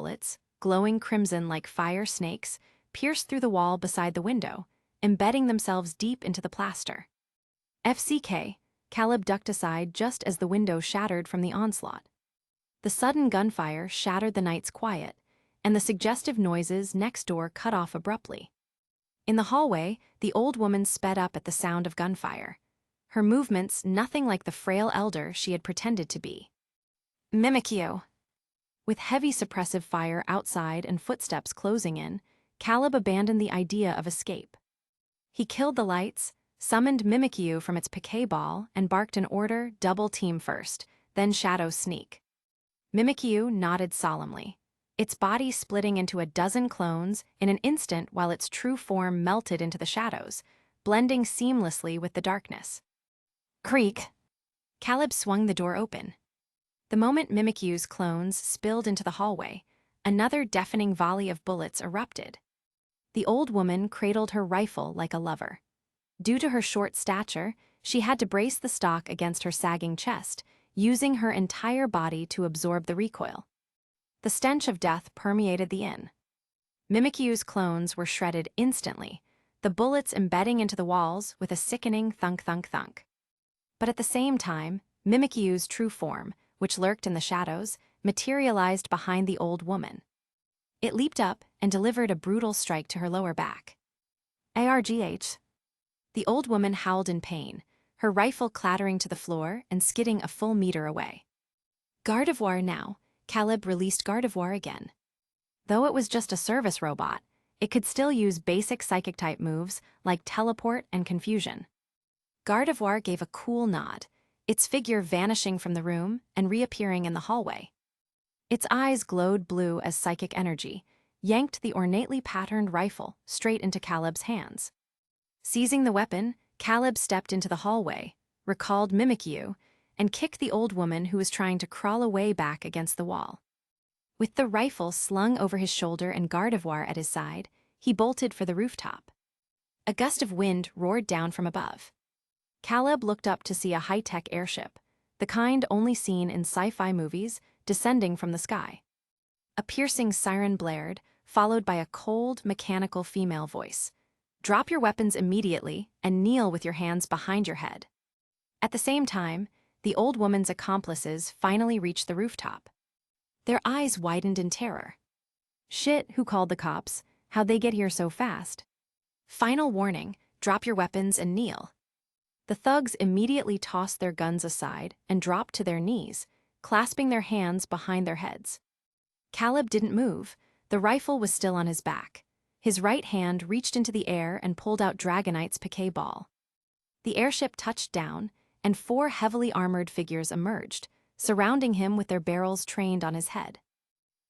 bullets, glowing crimson like fire snakes, pierced through the wall beside the window, embedding themselves deep into the plaster. FCK, Caleb ducked aside just as the window shattered from the onslaught. The sudden gunfire shattered the night's quiet, and the suggestive noises next door cut off abruptly. In the hallway, the old woman sped up at the sound of gunfire, her movements nothing like the frail elder she had pretended to be. Mimikyu! With heavy suppressive fire outside and footsteps closing in, Caleb abandoned the idea of escape. He killed the lights, summoned Mimikyu from its piquet ball, and barked an order: double team first, then shadow sneak. Mimikyu nodded solemnly, its body splitting into a dozen clones in an instant while its true form melted into the shadows, blending seamlessly with the darkness. Creak! Caleb swung the door open. The moment Mimikyu's clones spilled into the hallway, another deafening volley of bullets erupted. The old woman cradled her rifle like a lover. Due to her short stature, she had to brace the stock against her sagging chest, using her entire body to absorb the recoil. The stench of death permeated the inn. Mimikyu's clones were shredded instantly, the bullets embedding into the walls with a sickening thunk-thunk-thunk. But at the same time, Mimikyu's true form, which lurked in the shadows, materialized behind the old woman. It leaped up and delivered a brutal strike to her lower back. Argh! The old woman howled in pain, her rifle clattering to the floor and skidding a full meter away. Gardevoir now, Caleb released Gardevoir again. Though it was just a service robot, it could still use basic psychic-type moves like teleport and confusion. Gardevoir gave a cool nod, its figure vanishing from the room and reappearing in the hallway. Its eyes glowed blue as psychic energy, yanked the ornately patterned rifle straight into Caleb's hands. Seizing the weapon, Caleb stepped into the hallway, recalled Mimikyu, and kicked the old woman who was trying to crawl away back against the wall. With the rifle slung over his shoulder and Gardevoir at his side, he bolted for the rooftop. A gust of wind roared down from above. Caleb looked up to see a high-tech airship, the kind only seen in sci-fi movies, descending from the sky. A piercing siren blared, followed by a cold, mechanical female voice. "Drop your weapons immediately and kneel with your hands behind your head." At the same time, the old woman's accomplices finally reached the rooftop. Their eyes widened in terror. "Shit, who called the cops? How'd they get here so fast?" "Final warning, drop your weapons and kneel." The thugs immediately tossed their guns aside and dropped to their knees, clasping their hands behind their heads. Caleb didn't move. The rifle was still on his back. His right hand reached into the air and pulled out Dragonite's Pokeball. The airship touched down, and 4 heavily armored figures emerged, surrounding him with their barrels trained on his head.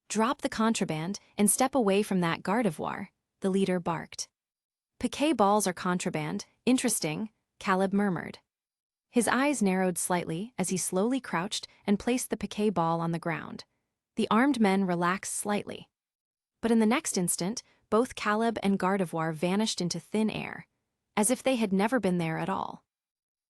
"Drop the contraband and step away from that Gardevoir," the leader barked. "Pokeballs are contraband. Interesting," Caleb murmured. His eyes narrowed slightly as he slowly crouched and placed the Pokeball on the ground. The armed men relaxed slightly. But in the next instant, both Caleb and Gardevoir vanished into thin air, as if they had never been there at all.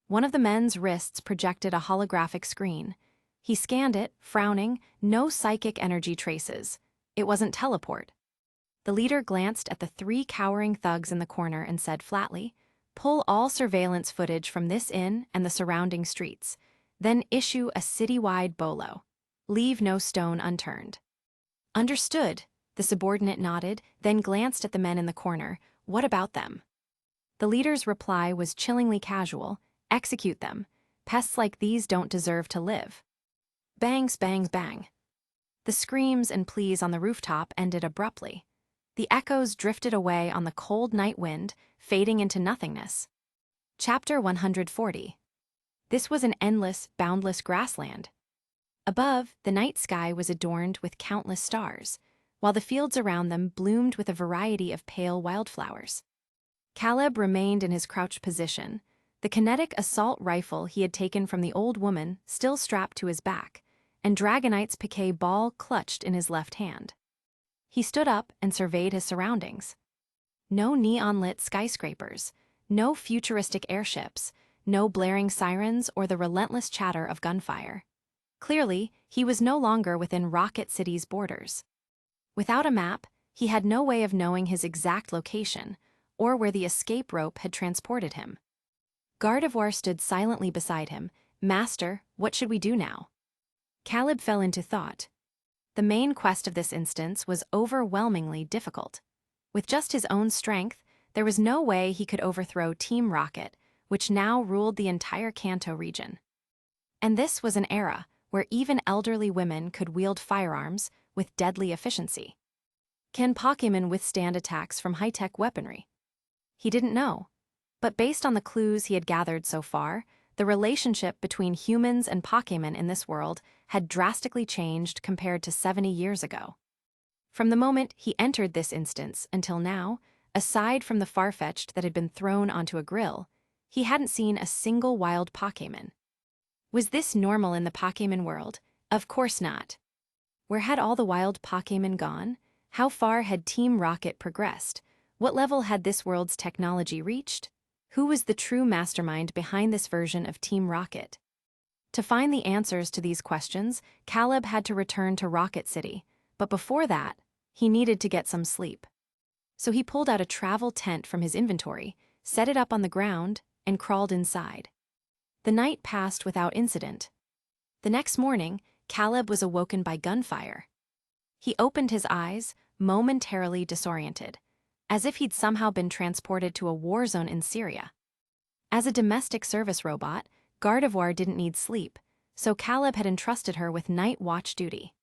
One of the men's wrists projected a holographic screen. He scanned it, frowning, no psychic energy traces. It wasn't teleport. The leader glanced at the 3 cowering thugs in the corner and said flatly, "Pull all surveillance footage from this inn and the surrounding streets, then issue a citywide bolo. Leave no stone unturned." "Understood," the subordinate nodded, then glanced at the men in the corner. "What about them?" The leader's reply was chillingly casual. "Execute them. Pests like these don't deserve to live." Bangs, bang, bang. The screams and pleas on the rooftop ended abruptly. The echoes drifted away on the cold night wind, fading into nothingness. Chapter 140. This was an endless, boundless grassland. Above, the night sky was adorned with countless stars, while the fields around them bloomed with a variety of pale wildflowers. Caleb remained in his crouched position, the kinetic assault rifle he had taken from the old woman still strapped to his back, and Dragonite's Pokeball clutched in his left hand. He stood up and surveyed his surroundings. No neon-lit skyscrapers, no futuristic airships, no blaring sirens or the relentless chatter of gunfire. Clearly, he was no longer within Rocket City's borders. Without a map, he had no way of knowing his exact location, or where the escape rope had transported him. Gardevoir stood silently beside him. "Master, what should we do now?" Caleb fell into thought. The main quest of this instance was overwhelmingly difficult. With just his own strength, there was no way he could overthrow Team Rocket, which now ruled the entire Kanto region. And this was an era where even elderly women could wield firearms with deadly efficiency. Can Pokémon withstand attacks from high-tech weaponry? He didn't know. But based on the clues he had gathered so far, the relationship between humans and Pokémon in this world had drastically changed compared to 70 years ago. From the moment he entered this instance until now, aside from the Farfetch'd that had been thrown onto a grill, he hadn't seen a single wild Pokémon. Was this normal in the Pokémon world? Of course not. Where had all the wild Pokémon gone? How far had Team Rocket progressed? What level had this world's technology reached? Who was the true mastermind behind this version of Team Rocket? To find the answers to these questions, Caleb had to return to Rocket City, but before that, he needed to get some sleep. So he pulled out a travel tent from his inventory, set it up on the ground, and crawled inside. The night passed without incident. The next morning, Caleb was awoken by gunfire. He opened his eyes, momentarily disoriented, as if he'd somehow been transported to a war zone in Syria. As a domestic service robot, Gardevoir didn't need sleep, so Caleb had entrusted her with night watch duty.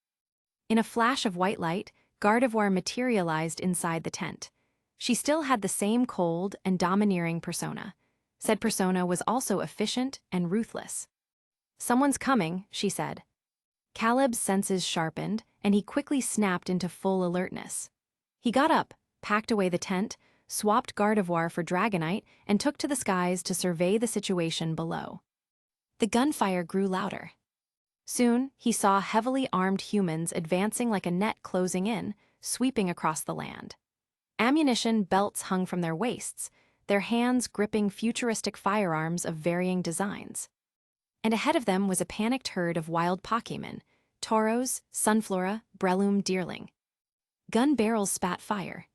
In a flash of white light, Gardevoir materialized inside the tent. She still had the same cold and domineering persona. Said persona was also efficient and ruthless. "Someone's coming," she said. Caleb's senses sharpened, and he quickly snapped into full alertness. He got up, packed away the tent, swapped Gardevoir for Dragonite, and took to the skies to survey the situation below. The gunfire grew louder. Soon, he saw heavily armed humans advancing like a net closing in, sweeping across the land. Ammunition belts hung from their waists, their hands gripping futuristic firearms of varying designs. And ahead of them was a panicked herd of wild Pokémon, Tauros, Sunflora, Breloom, Deerling. Gun barrels spat fire.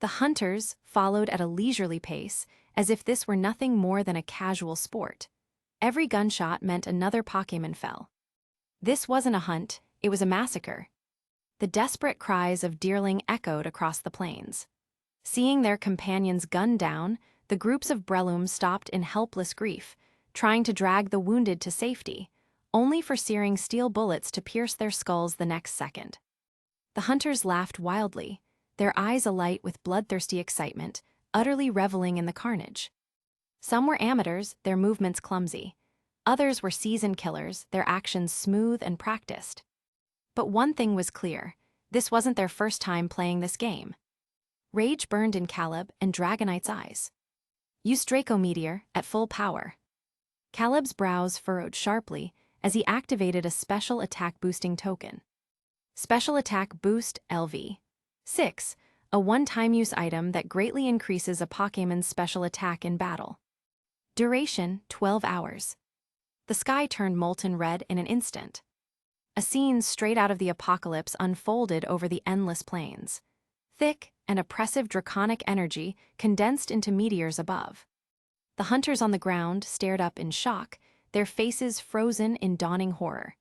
The hunters followed at a leisurely pace, as if this were nothing more than a casual sport. Every gunshot meant another Pokémon fell. This wasn't a hunt, it was a massacre. The desperate cries of Deerling echoed across the plains. Seeing their companions gunned down, the groups of Breloom stopped in helpless grief, trying to drag the wounded to safety, only for searing steel bullets to pierce their skulls the next second. The hunters laughed wildly, their eyes alight with bloodthirsty excitement, utterly reveling in the carnage. Some were amateurs, their movements clumsy. Others were seasoned killers, their actions smooth and practiced. But one thing was clear, this wasn't their first time playing this game. Rage burned in Caleb and Dragonite's eyes. Use Draco Meteor at full power. Caleb's brows furrowed sharply as he activated a special attack boosting token. Special Attack Boost LV. 6, a one-time use item that greatly increases a Pokémon's special attack in battle. Duration, 12 hours. The sky turned molten red in an instant. A scene straight out of the apocalypse unfolded over the endless plains. Thick and oppressive draconic energy condensed into meteors above. The hunters on the ground stared up in shock, their faces frozen in dawning horror.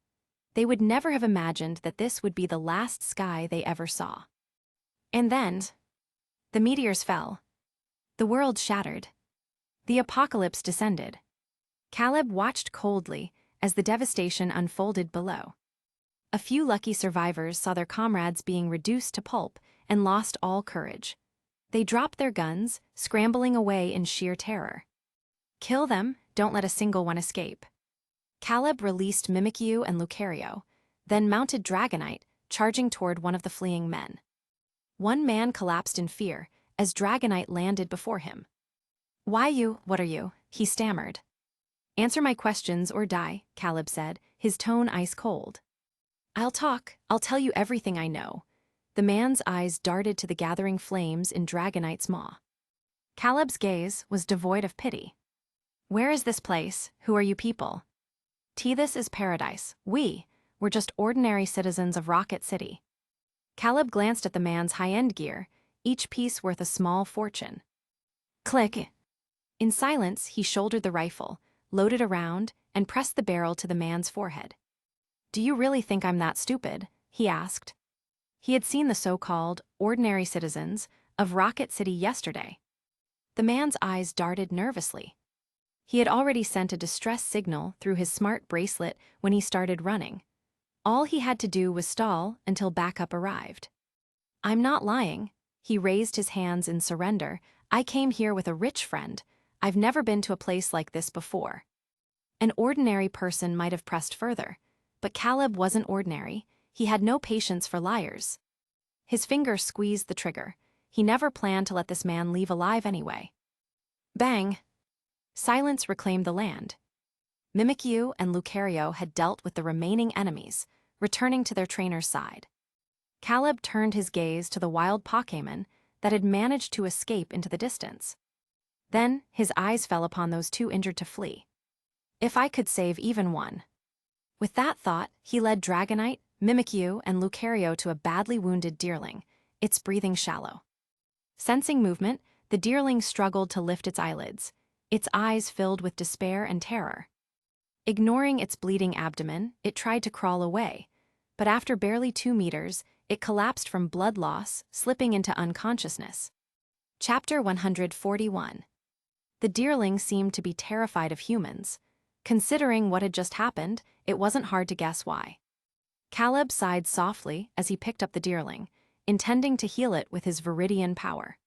They would never have imagined that this would be the last sky they ever saw. And then, the meteors fell. The world shattered. The apocalypse descended. Caleb watched coldly as the devastation unfolded below. A few lucky survivors saw their comrades being reduced to pulp and lost all courage. They dropped their guns, scrambling away in sheer terror. Kill them, don't let a single one escape. Caleb released Mimikyu and Lucario, then mounted Dragonite, charging toward one of the fleeing men. One man collapsed in fear as Dragonite landed before him. What are you? He stammered. Answer my questions or die, Caleb said, his tone ice cold. I'll tell you everything I know. The man's eyes darted to the gathering flames in Dragonite's maw. Caleb's gaze was devoid of pity. Where is this place? Who are you people? This is paradise. We're just ordinary citizens of Rocket City. Caleb glanced at the man's high-end gear, each piece worth a small fortune. Click. In silence, he shouldered the rifle, loaded a round, and pressed the barrel to the man's forehead. Do you really think I'm that stupid? He asked. He had seen the so-called ordinary citizens of Rocket City yesterday. The man's eyes darted nervously. He had already sent a distress signal through his smart bracelet when he started running. All he had to do was stall until backup arrived. I'm not lying. He raised his hands in surrender. I came here with a rich friend. I've never been to a place like this before. An ordinary person might have pressed further, but Caleb wasn't ordinary. He had no patience for liars. His finger squeezed the trigger. He never planned to let this man leave alive anyway. Bang! Silence reclaimed the land. Mimikyu and Lucario had dealt with the remaining enemies, returning to their trainer's side. Caleb turned his gaze to the wild Pokémon that had managed to escape into the distance. Then his eyes fell upon those two injured to flee. If I could save even one. With that thought, he led Dragonite, Mimikyu, and Lucario to a badly wounded Deerling, its breathing shallow. Sensing movement, the Deerling struggled to lift its eyelids, its eyes filled with despair and terror. Ignoring its bleeding abdomen, it tried to crawl away, but after barely 2 meters, it collapsed from blood loss, slipping into unconsciousness. Chapter 141. The Deerling seemed to be terrified of humans. Considering what had just happened, it wasn't hard to guess why. Caleb sighed softly as he picked up the Deerling, intending to heal it with his Viridian Power.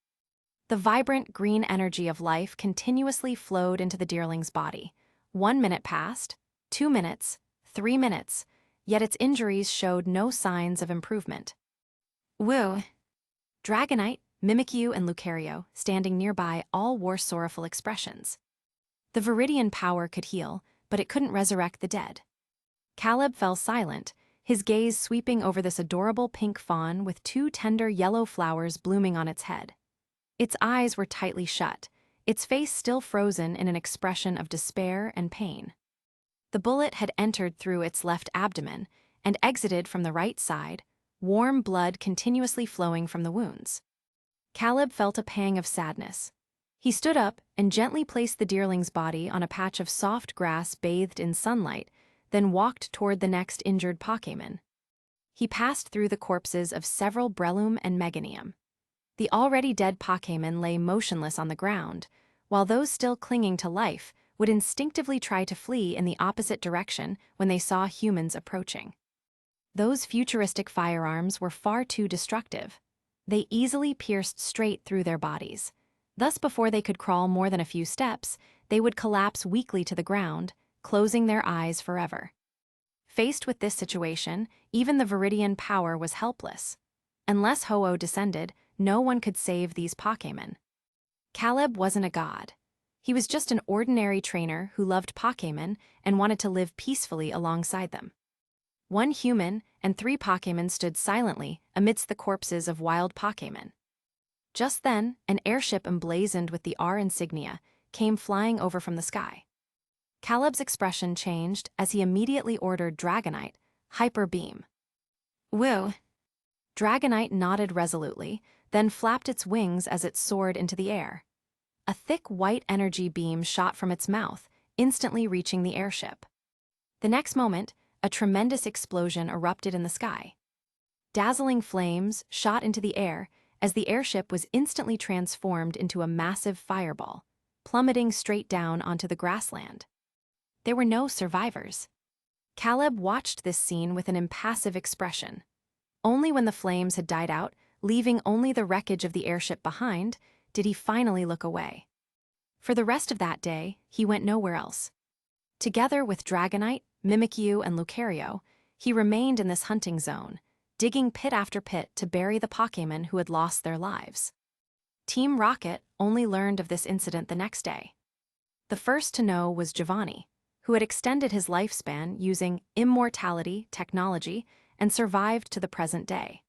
The vibrant green energy of life continuously flowed into the Deerling's body. 1 minute passed, 2 minutes, 3 minutes, yet its injuries showed no signs of improvement. Woo! Dragonite, Mimikyu, and Lucario, standing nearby, all wore sorrowful expressions. The Viridian Power could heal, but it couldn't resurrect the dead. Caleb fell silent, his gaze sweeping over this adorable pink fawn with 2 tender yellow flowers blooming on its head. Its eyes were tightly shut, its face still frozen in an expression of despair and pain. The bullet had entered through its left abdomen and exited from the right side, warm blood continuously flowing from the wounds. Caleb felt a pang of sadness. He stood up and gently placed the deerling's body on a patch of soft grass bathed in sunlight, then walked toward the next injured Pokémon. He passed through the corpses of several Breloom and Meganium. The already dead Pokémon lay motionless on the ground, while those still clinging to life would instinctively try to flee in the opposite direction when they saw humans approaching. Those futuristic firearms were far too destructive. They easily pierced straight through their bodies. Thus, before they could crawl more than a few steps, they would collapse weakly to the ground, closing their eyes forever. Faced with this situation, even the Viridian Power was helpless. Unless Ho-Oh descended, no one could save these Pokémon. Caleb wasn't a god. He was just an ordinary trainer who loved Pokémon and wanted to live peacefully alongside them. One human and 3 Pokémon stood silently amidst the corpses of wild Pokémon. Just then, an airship emblazoned with the R insignia came flying over from the sky. Caleb's expression changed as he immediately ordered Dragonite, Hyper Beam. Woo! Dragonite nodded resolutely, then flapped its wings as it soared into the air. A thick white energy beam shot from its mouth, instantly reaching the airship. The next moment, a tremendous explosion erupted in the sky. Dazzling flames shot into the air as the airship was instantly transformed into a massive fireball, plummeting straight down onto the grassland. There were no survivors. Caleb watched this scene with an impassive expression. Only when the flames had died out, leaving only the wreckage of the airship behind, did he finally look away. For the rest of that day, he went nowhere else. Together with Dragonite, Mimikyu, and Lucario, he remained in this hunting zone, digging pit after pit to bury the Pokémon who had lost their lives. Team Rocket only learned of this incident the next day. The first to know was Giovanni, who had extended his lifespan using immortality technology and survived to the present day.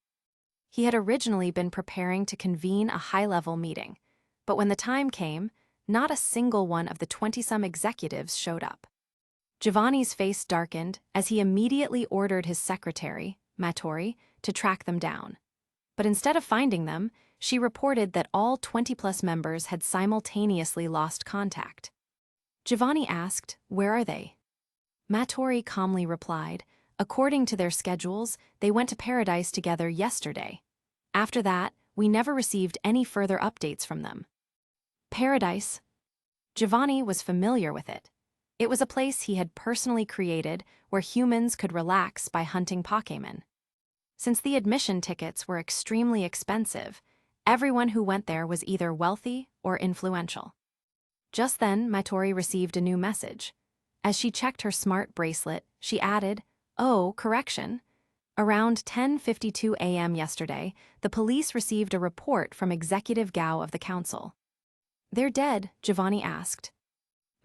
He had originally been preparing to convene a high-level meeting, but when the time came, not a single one of the 20-some executives showed up. Giovanni's face darkened as he immediately ordered his secretary, Matori, to track them down. But instead of finding them, she reported that all 20-plus members had simultaneously lost contact. Giovanni asked, "Where are they?" Matori calmly replied, "According to their schedules, they went to Paradise together yesterday. After that, we never received any further updates from them." Paradise? Giovanni was familiar with it. It was a place he had personally created where humans could relax by hunting Pokémon. Since the admission tickets were extremely expensive, everyone who went there was either wealthy or influential. Just then, Matori received a new message. As she checked her smart bracelet, she added, "Oh, correction. Around 10:52 a.m. yesterday, the police received a report from Executive Gao of the Council." "They're dead?" Giovanni asked.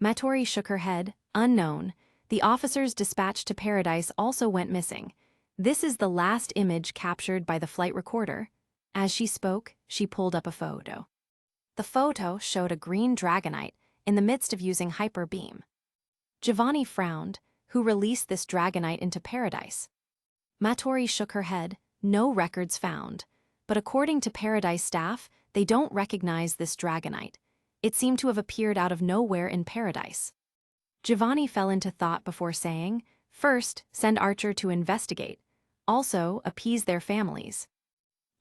Matori shook her head, unknown. The officers dispatched to Paradise also went missing. This is the last image captured by the flight recorder. As she spoke, she pulled up a photo. The photo showed a green Dragonite in the midst of using Hyper Beam. Giovanni frowned. Who released this Dragonite into Paradise? Matori shook her head. No records found. But according to Paradise staff, they don't recognize this Dragonite. It seemed to have appeared out of nowhere in Paradise. Giovanni fell into thought before saying, "First, send Archer to investigate. Also, appease their families."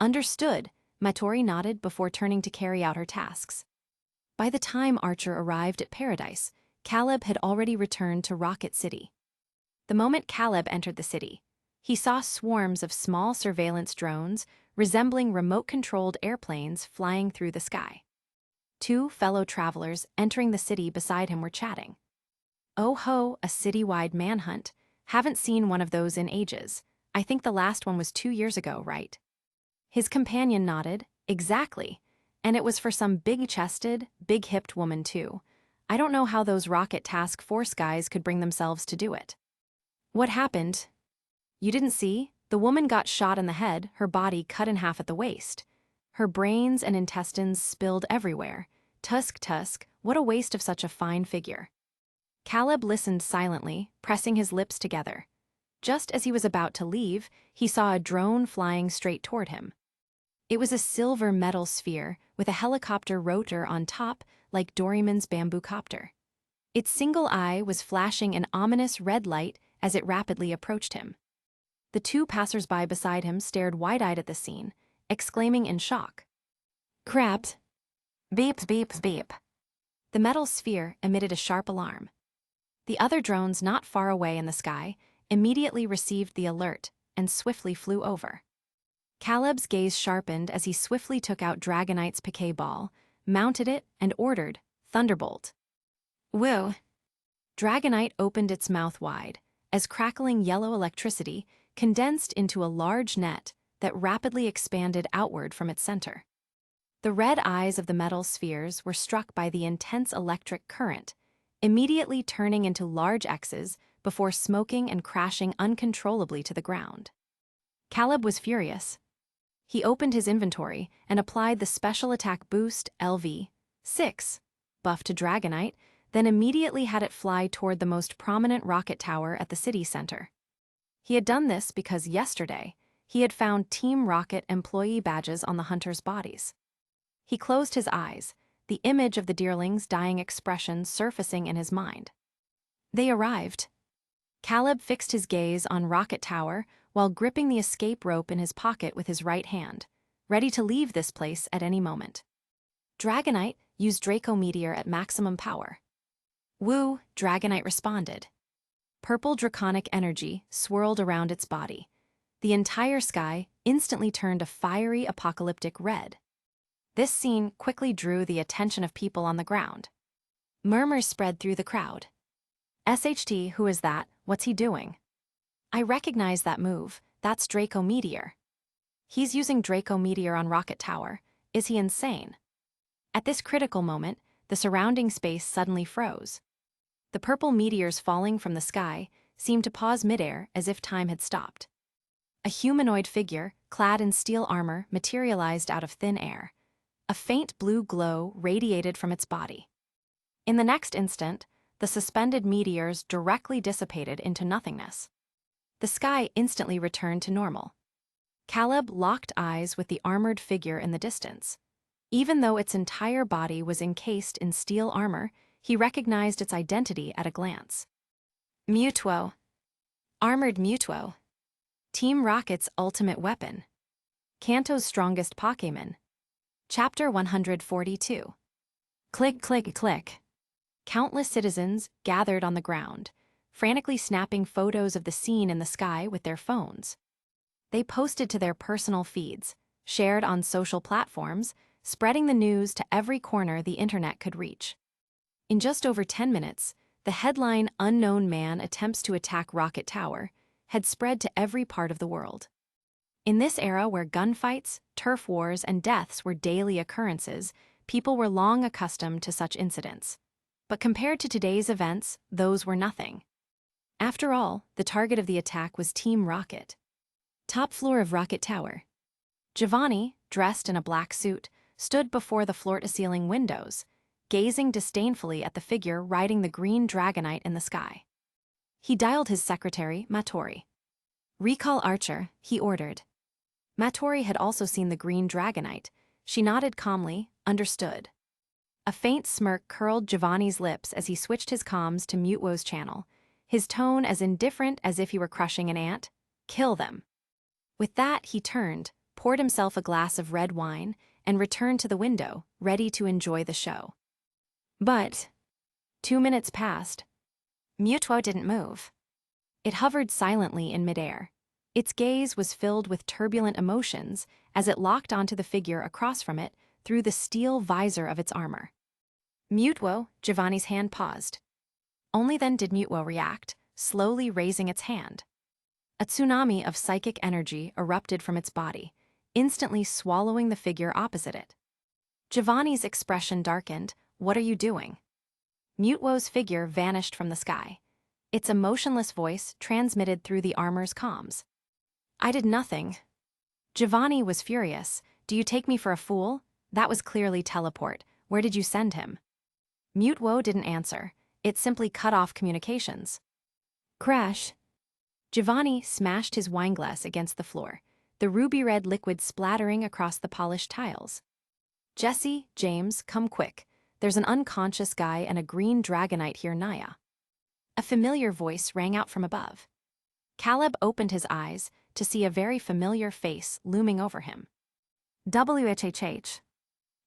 "Understood," Matori nodded before turning to carry out her tasks. By the time Archer arrived at Paradise, Caleb had already returned to Rocket City. The moment Caleb entered the city, he saw swarms of small surveillance drones resembling remote-controlled airplanes flying through the sky. 2 fellow travelers entering the city beside him were chatting. "Oh ho, a citywide manhunt. Haven't seen one of those in ages. I think the last one was 2 years ago, right?" His companion nodded. "Exactly. And it was for some big-chested, big-hipped woman too. I don't know how those Rocket Task Force guys could bring themselves to do it." "What happened?" "You didn't see? The woman got shot in the head, her body cut in half at the waist. Her brains and intestines spilled everywhere. Tusk, what a waste of such a fine figure. Caleb listened silently, pressing his lips together. Just as he was about to leave, he saw a drone flying straight toward him. It was a silver metal sphere with a helicopter rotor on top like Doraemon's bamboo copter. Its single eye was flashing an ominous red light as it rapidly approached him. The two passers-by beside him stared wide-eyed at the scene, exclaiming in shock. "Crap! Beep, beep, beep." The metal sphere emitted a sharp alarm. The other drones not far away in the sky immediately received the alert and swiftly flew over. Caleb's gaze sharpened as he swiftly took out Dragonite's piquet ball, mounted it, and ordered, "Thunderbolt." Woo! Dragonite opened its mouth wide, as crackling yellow electricity condensed into a large net that rapidly expanded outward from its center. The red eyes of the metal spheres were struck by the intense electric current, immediately turning into large X's before smoking and crashing uncontrollably to the ground. Caleb was furious. He opened his inventory and applied the Special Attack Boost LV-6 buff to Dragonite, then immediately had it fly toward the most prominent rocket tower at the city center. He had done this because yesterday he had found Team Rocket employee badges on the hunters' bodies. He closed his eyes, the image of the deerling's dying expression surfacing in his mind. They arrived. Caleb fixed his gaze on Rocket Tower while gripping the escape rope in his pocket with his right hand, ready to leave this place at any moment. Dragonite used Draco Meteor at maximum power. Woo, Dragonite responded. Purple draconic energy swirled around its body. The entire sky instantly turned a fiery apocalyptic red. This scene quickly drew the attention of people on the ground. Murmurs spread through the crowd. "SHT, who is that? What's he doing? I recognize that move. That's Draco Meteor. He's using Draco Meteor on Rocket Tower. Is he insane?" At this critical moment, the surrounding space suddenly froze. The purple meteors falling from the sky seemed to pause midair as if time had stopped. A humanoid figure, clad in steel armor, materialized out of thin air. A faint blue glow radiated from its body. In the next instant, the suspended meteors directly dissipated into nothingness. The sky instantly returned to normal. Caleb locked eyes with the armored figure in the distance. Even though its entire body was encased in steel armor, he recognized its identity at a glance. Mewtwo. Armored Mewtwo. Team Rocket's ultimate weapon. Kanto's strongest Pokémon. Chapter 142. Click, click, click. Countless citizens gathered on the ground, frantically snapping photos of the scene in the sky with their phones. They posted to their personal feeds, shared on social platforms, spreading the news to every corner the internet could reach. In just over 10 minutes, the headline "Unknown Man Attempts to Attack Rocket Tower" had spread to every part of the world. In this era where gunfights, turf wars, and deaths were daily occurrences, people were long accustomed to such incidents. But compared to today's events, those were nothing. After all, the target of the attack was Team Rocket. Top floor of Rocket Tower. Giovanni, dressed in a black suit, stood before the floor-to-ceiling windows, gazing disdainfully at the figure riding the green Dragonite in the sky. He dialed his secretary, Matori. "Recall Archer," he ordered. Matori had also seen the green Dragonite. She nodded calmly, understood. A faint smirk curled Giovanni's lips as he switched his comms to Mewtwo's channel, his tone as indifferent as if he were crushing an ant. "Kill them." With that, he turned, poured himself a glass of red wine, and returned to the window, ready to enjoy the show. But 2 minutes passed. Mewtwo didn't move. It hovered silently in midair. Its gaze was filled with turbulent emotions as it locked onto the figure across from it through the steel visor of its armor. "Mewtwo," Giovanni's hand paused. Only then did Mewtwo react, slowly raising its hand. A tsunami of psychic energy erupted from its body, instantly swallowing the figure opposite it. Giovanni's expression darkened. "What are you doing?" Mewtwo's figure vanished from the sky. Its emotionless voice transmitted through the armor's comms. "I did nothing." Giovanni was furious. "Do you take me for a fool? That was clearly teleport. where did you send him? Mutwo didn't answer. It simply cut off communications. Crash. Giovanni smashed his wineglass against the floor, the ruby-red liquid splattering across the polished tiles. Jesse, James, come quick. There's an unconscious guy and a green dragonite here, Naya. A familiar voice rang out from above. Caleb opened his eyes to see a very familiar face looming over him. WHHH.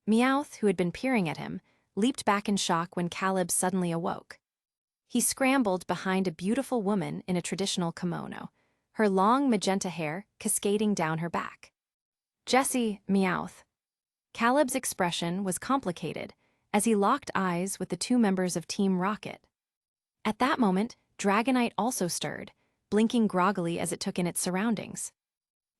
Meowth, who had been peering at him, leaped back in shock when Caleb suddenly awoke. He scrambled behind a beautiful woman in a traditional kimono, her long magenta hair cascading down her back. Jesse, Meowth. Caleb's expression was complicated as he locked eyes with the two members of Team Rocket. At that moment, Dragonite also stirred, blinking groggily as it took in its surroundings.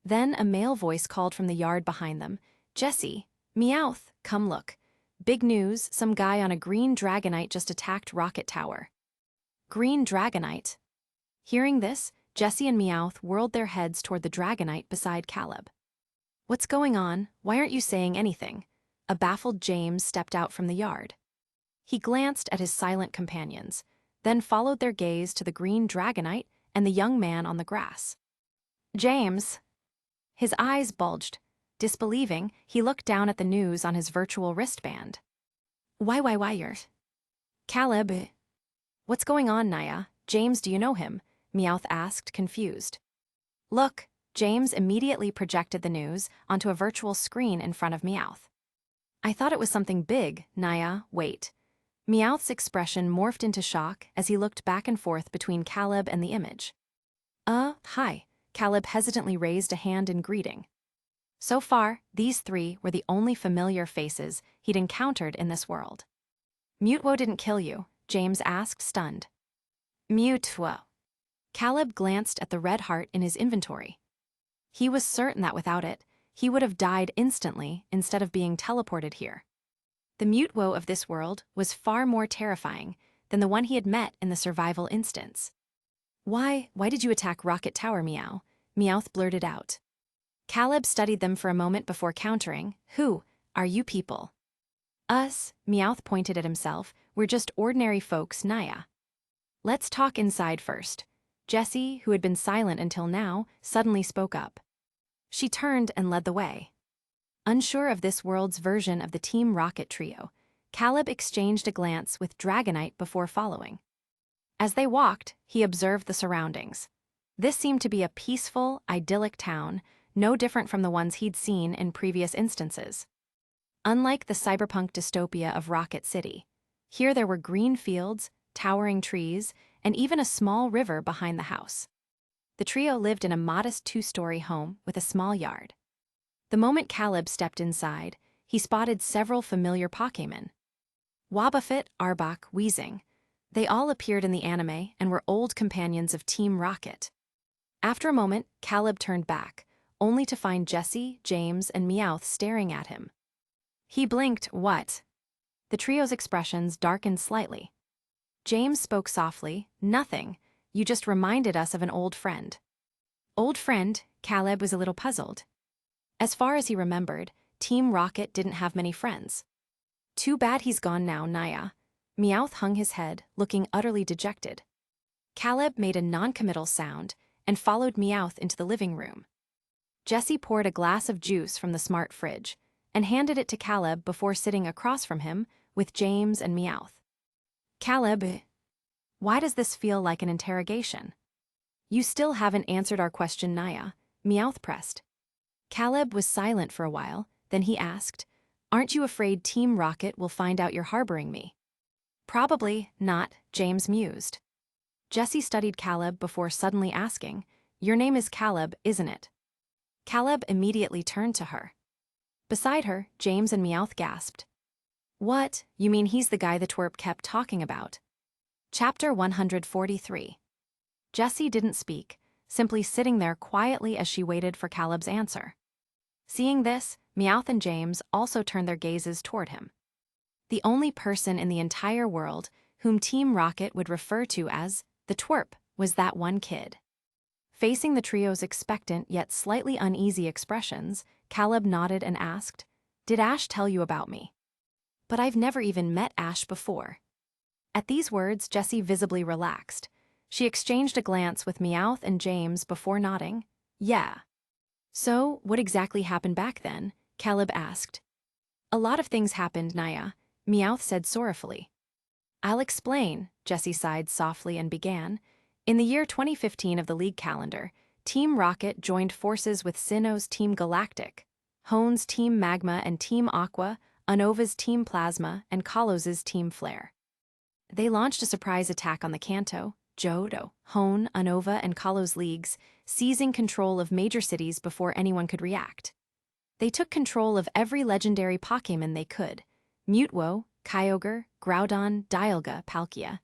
Then a male voice called from the yard behind them, Jesse, Meowth, come look. Big news, some guy on a green Dragonite just attacked Rocket Tower. Green Dragonite? Hearing this, Jesse and Meowth whirled their heads toward the Dragonite beside Caleb. What's going on? Why aren't you saying anything? A baffled James stepped out from the yard. He glanced at his silent companions, then followed their gaze to the green Dragonite and the young man on the grass. James. His eyes bulged. Disbelieving, he looked down at the news on his virtual wristband. Why, you're... Caleb. What's going on, Naya? James, do you know him? Meowth asked, confused. Look, James immediately projected the news onto a virtual screen in front of Meowth. I thought it was something big, Naya, wait. Meowth's expression morphed into shock as he looked back and forth between Caleb and the image. Hi. Caleb hesitantly raised a hand in greeting. So far, these three were the only familiar faces he'd encountered in this world. Mutwo didn't kill you, James asked, stunned. Mutwo. Caleb glanced at the red heart in his inventory. He was certain that without it, he would have died instantly instead of being teleported here. The Mutwo of this world was far more terrifying than the one he had met in the survival instance. Why did you attack Rocket Tower, Meow? Meowth blurted out. Caleb studied them for a moment before countering. Who are you people? Us, Meowth pointed at himself, we're just ordinary folks, Naya. Let's talk inside first. Jessie, who had been silent until now, suddenly spoke up. She turned and led the way. Unsure of this world's version of the Team Rocket trio, Caleb exchanged a glance with Dragonite before following. As they walked, he observed the surroundings. This seemed to be a peaceful, idyllic town, no different from the ones he'd seen in previous instances. Unlike the cyberpunk dystopia of Rocket City, here there were green fields, towering trees, and even a small river behind the house. The trio lived in a modest two-story home with a small yard. The moment Caleb stepped inside, he spotted several familiar Pokémon. Wobbuffet, Arbok, Weezing. They all appeared in the anime and were old companions of Team Rocket. After a moment, Caleb turned back, only to find Jesse, James, and Meowth staring at him. He blinked, what? The trio's expressions darkened slightly. James spoke softly, nothing. You just reminded us of an old friend. Old friend? Caleb was a little puzzled. As far as he remembered, Team Rocket didn't have many friends. Too bad he's gone now, Naya. Meowth hung his head, looking utterly dejected. Caleb made a non-committal sound and followed Meowth into the living room. Jesse poured a glass of juice from the smart fridge and handed it to Caleb before sitting across from him with James and Meowth. Caleb, why does this feel like an interrogation? You still haven't answered our question, Naya, Meowth pressed. Caleb was silent for a while, then he asked, aren't you afraid Team Rocket will find out you're harboring me? Probably not, James mused. Jesse studied Caleb before suddenly asking, your name is Caleb, isn't it? Caleb immediately turned to her. Beside her, James and Meowth gasped. What, you mean he's the guy the twerp kept talking about? Chapter 143. Jessie didn't speak, simply sitting there quietly as she waited for Caleb's answer. Seeing this, Meowth and James also turned their gazes toward him. The only person in the entire world whom Team Rocket would refer to as the twerp was that one kid. Facing the trio's expectant yet slightly uneasy expressions, Caleb nodded and asked, did Ash tell you about me? But I've never even met Ash before." At these words, Jessie visibly relaxed. She exchanged a glance with Meowth and James before nodding. "Yeah." "So, what exactly happened back then?" Caleb asked. "A lot of things happened, Naya," Meowth said sorrowfully. "I'll explain," Jessie sighed softly and began. "In the year 2015 of the League calendar, Team Rocket joined forces with Sinnoh's Team Galactic, Hone's Team Magma and Team Aqua, Unova's Team Plasma, and Kalos's Team Flare. They launched a surprise attack on the Kanto, Johto, Hone, Unova, and Kalos leagues, seizing control of major cities before anyone could react. They took control of every legendary Pokémon they could, Mutwo, Kyogre, Groudon, Dialga, Palkia,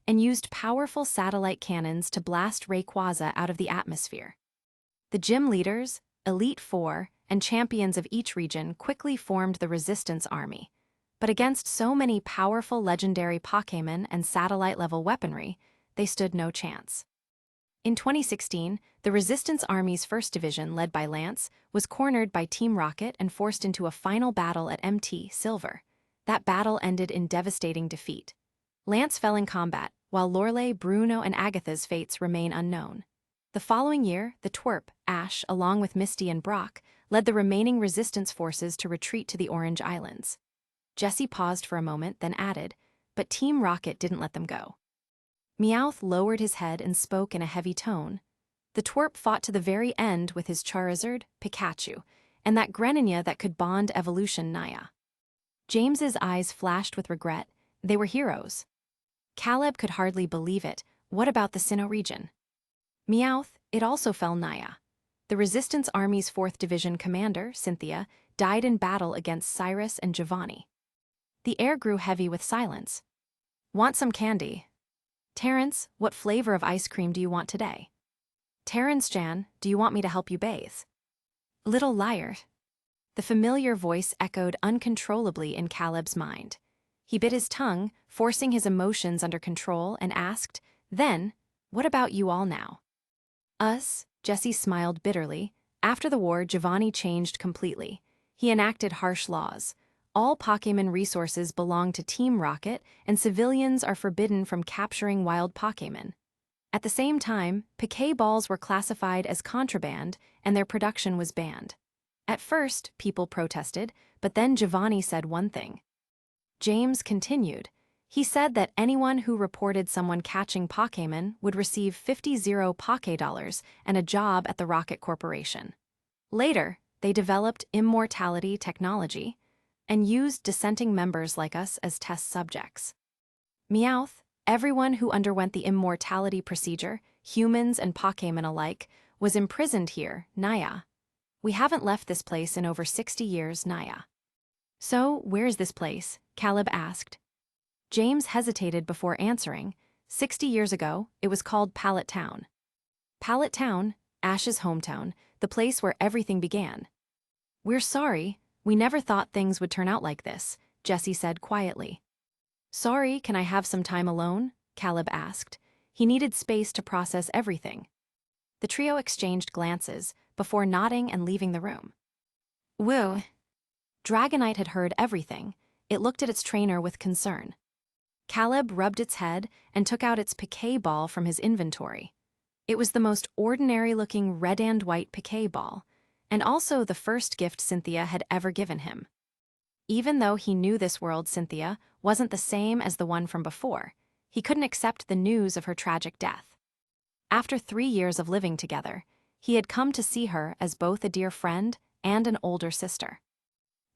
and used powerful satellite cannons to blast Rayquaza out of the atmosphere. The gym leaders, Elite Four, and champions of each region quickly formed the Resistance Army. But against so many powerful legendary Pokémon and satellite-level weaponry, they stood no chance. In 2016, the Resistance Army's first division, led by Lance, was cornered by Team Rocket and forced into a final battle at MT Silver. That battle ended in devastating defeat. Lance fell in combat, while Lorelei, Bruno, and Agatha's fates remain unknown. The following year, the twerp, Ash, along with Misty and Brock, led the remaining Resistance forces to retreat to the Orange Islands. Jessie paused for a moment, then added, "But Team Rocket didn't let them go." Meowth lowered his head and spoke in a heavy tone. "The twerp fought to the very end with his Charizard, Pikachu, and that Greninja that could bond evolution Naya." James's eyes flashed with regret. They were heroes. Caleb could hardly believe it. "What about the Sinnoh region?" "Meowth, it also fell Naya. The Resistance Army's 4th Division commander, Cynthia, died in battle against Cyrus and Giovanni." The air grew heavy with silence. "Want some candy?" "Terrence, what flavor of ice cream do you want today?" "Terrence-Jan, do you want me to help you bathe?" "Little liar." The familiar voice echoed uncontrollably in Caleb's mind. He bit his tongue, forcing his emotions under control, and asked, "Then, what about you all now?" "Us?" Jessie smiled bitterly. "After the war, Giovanni changed completely. He enacted harsh laws. All Pokémon resources belong to Team Rocket, and civilians are forbidden from capturing wild Pokémon. At the same time, Pokéballs were classified as contraband, and their production was banned. At first, people protested, but then Giovanni said one thing." James continued. "He said that anyone who reported someone catching Pokémon would receive 50 Poké-dollars and a job at the Rocket Corporation. Later, they developed immortality technology and used dissenting members like us as test subjects. Meowth, everyone who underwent the immortality procedure, humans and Pokémon alike, was imprisoned here, Naya. We haven't left this place in over 60 years, Naya." "So, where's this place?" Caleb asked. James hesitated before answering. 60 years ago, it was called Pallet Town. Pallet Town, Ash's hometown, the place where everything began. "We're sorry. We never thought things would turn out like this," Jessie said quietly. "Sorry, can I have some time alone?" Caleb asked. He needed space to process everything. The trio exchanged glances, before nodding and leaving the room. "Woo." Dragonite had heard everything. It looked at its trainer with concern. Caleb rubbed its head and took out its Pokéball from his inventory. It was the most ordinary-looking red and white Pokéball, and also the first gift Cynthia had ever given him. Even though he knew this world Cynthia wasn't the same as the one from before, he couldn't accept the news of her tragic death. After 3 years of living together, he had come to see her as both a dear friend and an older sister.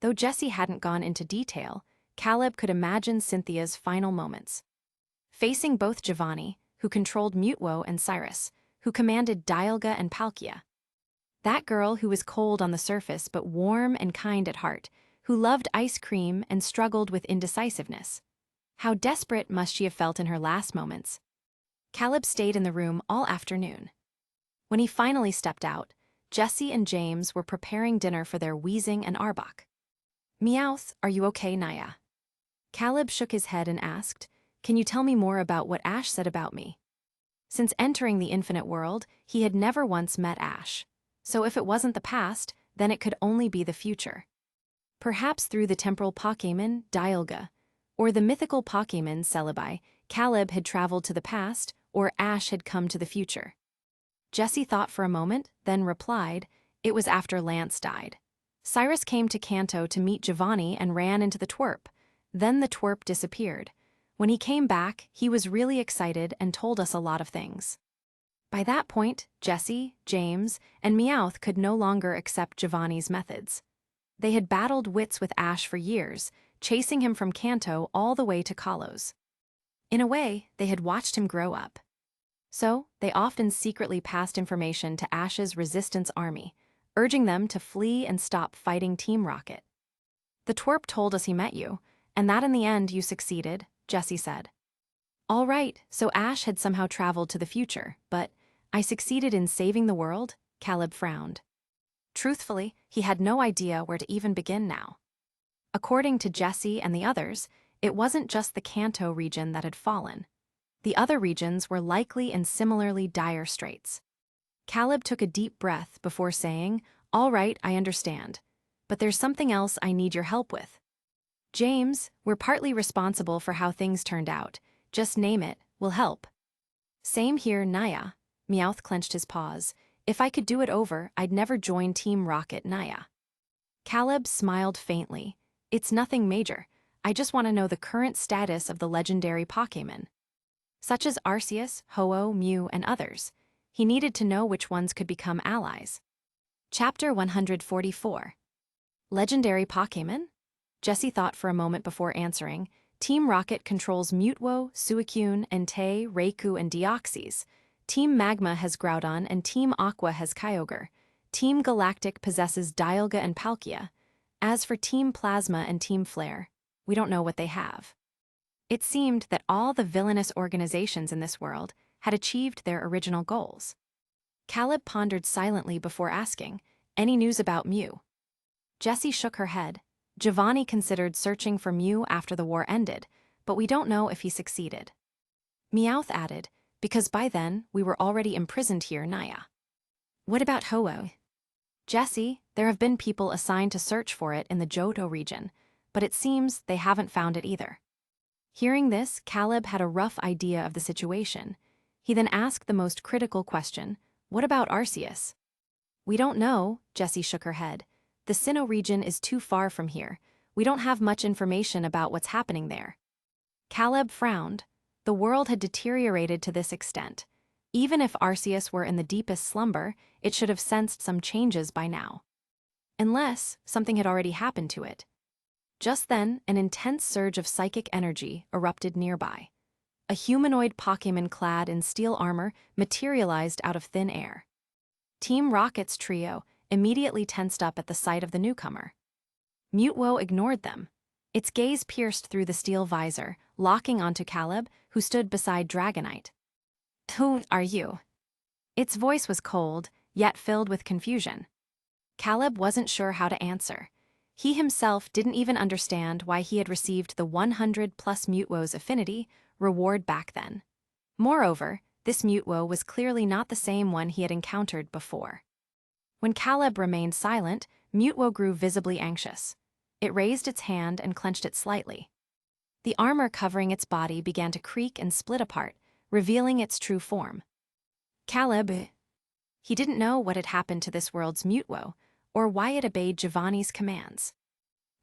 Though Jessie hadn't gone into detail, Caleb could imagine Cynthia's final moments. Facing both Giovanni, who controlled Mutwo, and Cyrus, who commanded Dialga and Palkia. That girl who was cold on the surface but warm and kind at heart, who loved ice cream and struggled with indecisiveness. How desperate must she have felt in her last moments? Caleb stayed in the room all afternoon. When he finally stepped out, Jessie and James were preparing dinner for their Wheezing and Arbok. "Meowth, are you okay, Naya?" Caleb shook his head and asked, "Can you tell me more about what Ash said about me?" Since entering the Infinite World, he had never once met Ash. So if it wasn't the past, then it could only be the future. Perhaps through the temporal Pokémon, Dialga, or the mythical Pokémon, Celebi, Caleb had traveled to the past, or Ash had come to the future. Jessie thought for a moment, then replied, it was after Lance died. Cyrus came to Kanto to meet Giovanni and ran into the twerp. Then the twerp disappeared. When he came back, he was really excited and told us a lot of things. By that point, Jessie, James, and Meowth could no longer accept Giovanni's methods. They had battled wits with Ash for years, chasing him from Kanto all the way to Kalos. In a way, they had watched him grow up. So, they often secretly passed information to Ash's resistance army, urging them to flee and stop fighting Team Rocket. The twerp told us he met you, and that in the end you succeeded, Jessie said. All right, so Ash had somehow traveled to the future, but I succeeded in saving the world, Caleb frowned. Truthfully, he had no idea where to even begin now. According to Jessie and the others, it wasn't just the Kanto region that had fallen. The other regions were likely in similarly dire straits. Caleb took a deep breath before saying, all right, I understand. But there's something else I need your help with. James, we're partly responsible for how things turned out. Just name it, we'll help. Same here, Naya. Meowth clenched his paws. If I could do it over, I'd never join Team Rocket, Naya. Caleb smiled faintly. It's nothing major. I just want to know the current status of the legendary Pokémon. Such as Arceus, Ho-Oh, Mew, and others. He needed to know which ones could become allies. Chapter 144. Legendary Pokémon? Jessie thought for a moment before answering. Team Rocket controls Mutwo, Suicune, Entei, Raikou, and Deoxys. Team Magma has Groudon, and Team Aqua has Kyogre. Team Galactic possesses Dialga and Palkia. As for Team Plasma and Team Flare, we don't know what they have. It seemed that all the villainous organizations in this world had achieved their original goals. Caleb pondered silently before asking, any news about Mew? Jessie shook her head. Giovanni considered searching for Mew after the war ended, but we don't know if he succeeded. Meowth added, because by then we were already imprisoned here, Naya. What about Ho-Oh? Jessie, there have been people assigned to search for it in the Johto region, but it seems they haven't found it either. Hearing this, Caleb had a rough idea of the situation. He then asked the most critical question, what about Arceus? We don't know, Jessie shook her head. The Sinnoh region is too far from here. We don't have much information about what's happening there. Caleb frowned. The world had deteriorated to this extent. Even if Arceus were in the deepest slumber, it should have sensed some changes by now. Unless something had already happened to it. Just then, an intense surge of psychic energy erupted nearby. A humanoid Pokémon clad in steel armor materialized out of thin air. Team Rocket's trio immediately tensed up at the sight of the newcomer. Mutwo ignored them. Its gaze pierced through the steel visor, locking onto Caleb, who stood beside Dragonite. Who are you? Its voice was cold, yet filled with confusion. Caleb wasn't sure how to answer. He himself didn't even understand why he had received the 100+ Mutwo's affinity reward back then. Moreover, this Mutwo was clearly not the same one he had encountered before. When Caleb remained silent, Mutwo grew visibly anxious. It raised its hand and clenched it slightly. The armor covering its body began to creak and split apart, revealing its true form. Caleb. He didn't know what had happened to this world's Mutwo, or why it obeyed Giovanni's commands.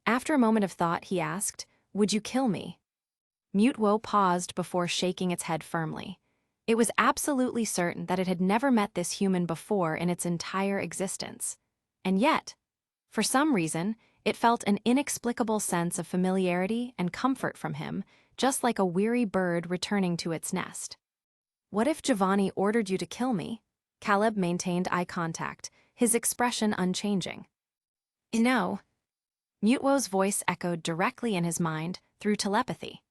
After a moment of thought, he asked, would you kill me? Mutwo paused before shaking its head firmly. It was absolutely certain that it had never met this human before in its entire existence. And yet, for some reason, it felt an inexplicable sense of familiarity and comfort from him, just like a weary bird returning to its nest. What if Giovanni ordered you to kill me? Caleb maintained eye contact, his expression unchanging. No. Mutwo's voice echoed directly in his mind through telepathy.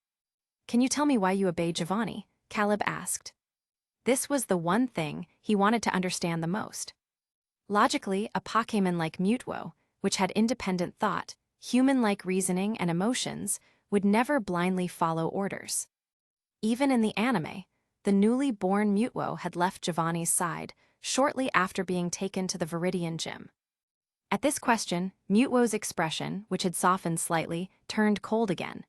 Can you tell me why you obey Giovanni? Caleb asked. This was the one thing he wanted to understand the most. Logically, a Pokémon like Mutwo, which had independent thought, human-like reasoning and emotions, would never blindly follow orders. Even in the anime, the newly born Mutwo had left Giovanni's side shortly after being taken to the Viridian gym. At this question, Mutwo's expression, which had softened slightly, turned cold again.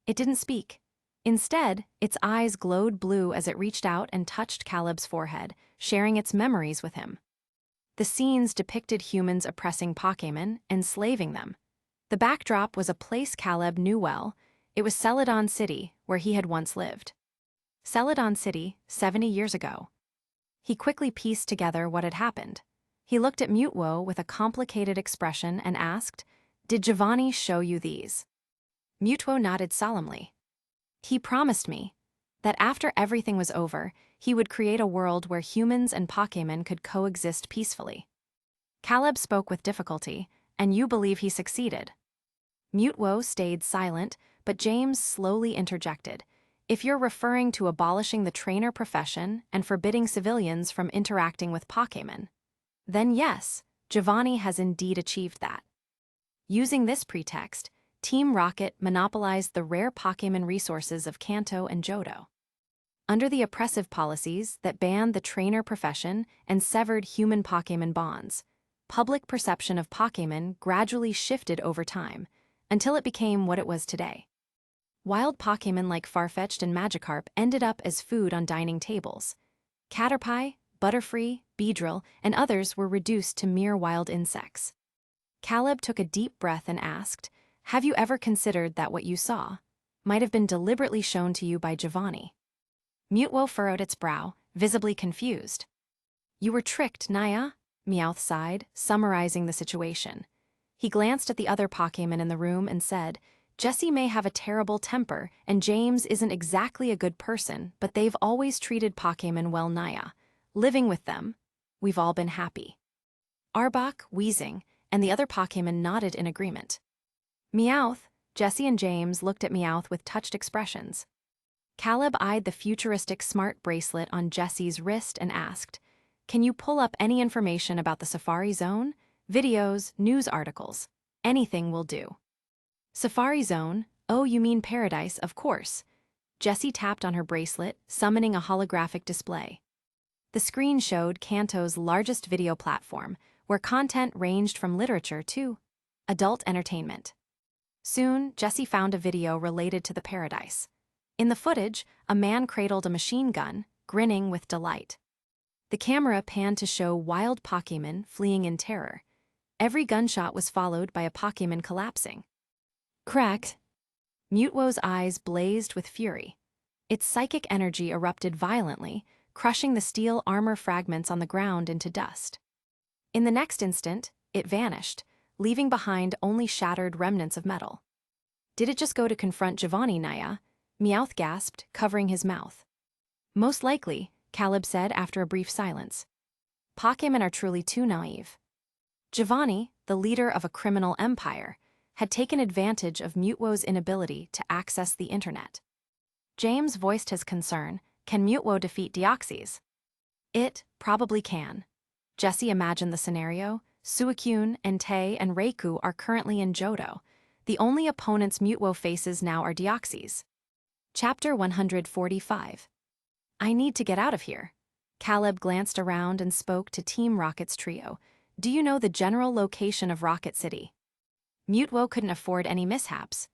It didn't speak. Instead, its eyes glowed blue as it reached out and touched Caleb's forehead, sharing its memories with him. The scenes depicted humans oppressing Pokémon, enslaving them. The backdrop was a place Caleb knew well. It was Celadon City, where he had once lived. Celadon City, 70 years ago. He quickly pieced together what had happened. He looked at Mutwo with a complicated expression and asked, "Did Giovanni show you these?" Mutwo nodded solemnly. "He promised me that after everything was over, he would create a world where humans and Pokémon could coexist peacefully." Caleb spoke with difficulty, "And you believe he succeeded?" Mutwo stayed silent, but James slowly interjected, "If you're referring to abolishing the trainer profession and forbidding civilians from interacting with Pokémon, then yes, Giovanni has indeed achieved that." Using this pretext, Team Rocket monopolized the rare Pokémon resources of Kanto and Johto. Under the oppressive policies that banned the trainer profession and severed human Pokémon bonds, public perception of Pokémon gradually shifted over time, until it became what it was today. Wild Pokémon like Farfetch'd and Magikarp ended up as food on dining tables. Caterpie, Butterfree, Beedrill, and others were reduced to mere wild insects. Caleb took a deep breath and asked, "Have you ever considered that what you saw might have been deliberately shown to you by Giovanni?" Mutwo furrowed its brow, visibly confused. "You were tricked, Naya," Meowth sighed, summarizing the situation. He glanced at the other Pokémon in the room and said, "Jessie may have a terrible temper, and James isn't exactly a good person, but they've always treated Pokémon well, Naya. Living with them, we've all been happy." Arbok, wheezing, and the other Pokémon nodded in agreement. Meowth, Jessie and James looked at Meowth with touched expressions. Caleb eyed the futuristic smart bracelet on Jessie's wrist and asked, "Can you pull up any information about the Safari Zone? Videos, news articles. Anything will do." "Safari Zone? Oh, you mean Paradise, of course." Jessie tapped on her bracelet, summoning a holographic display. The screen showed Kanto's largest video platform, where content ranged from literature to adult entertainment. Soon, Jessie found a video related to the Paradise. In the footage, a man cradled a machine gun, grinning with delight. The camera panned to show wild Pokémon fleeing in terror. Every gunshot was followed by a Pokémon collapsing. Cracked. Mutwo's eyes blazed with fury. Its psychic energy erupted violently, crushing the steel armor fragments on the ground into dust. In the next instant, it vanished, leaving behind only shattered remnants of metal. "Did it just go to confront Giovanni, Naya?" Meowth gasped, covering his mouth. "Most likely," Caleb said after a brief silence. "Pokémon are truly too naive." Giovanni, the leader of a criminal empire, had taken advantage of Mutwo's inability to access the internet. James voiced his concern, "Can Mutwo defeat Deoxys?" "It probably can." Jessie imagined the scenario. Suicune, Entei, and Raikou are currently in Johto. The only opponents Mutwo faces now are Deoxys. Chapter 145. "I need to get out of here." Caleb glanced around and spoke to Team Rocket's trio. "Do you know the general location of Rocket City?" Mutwo couldn't afford any mishaps.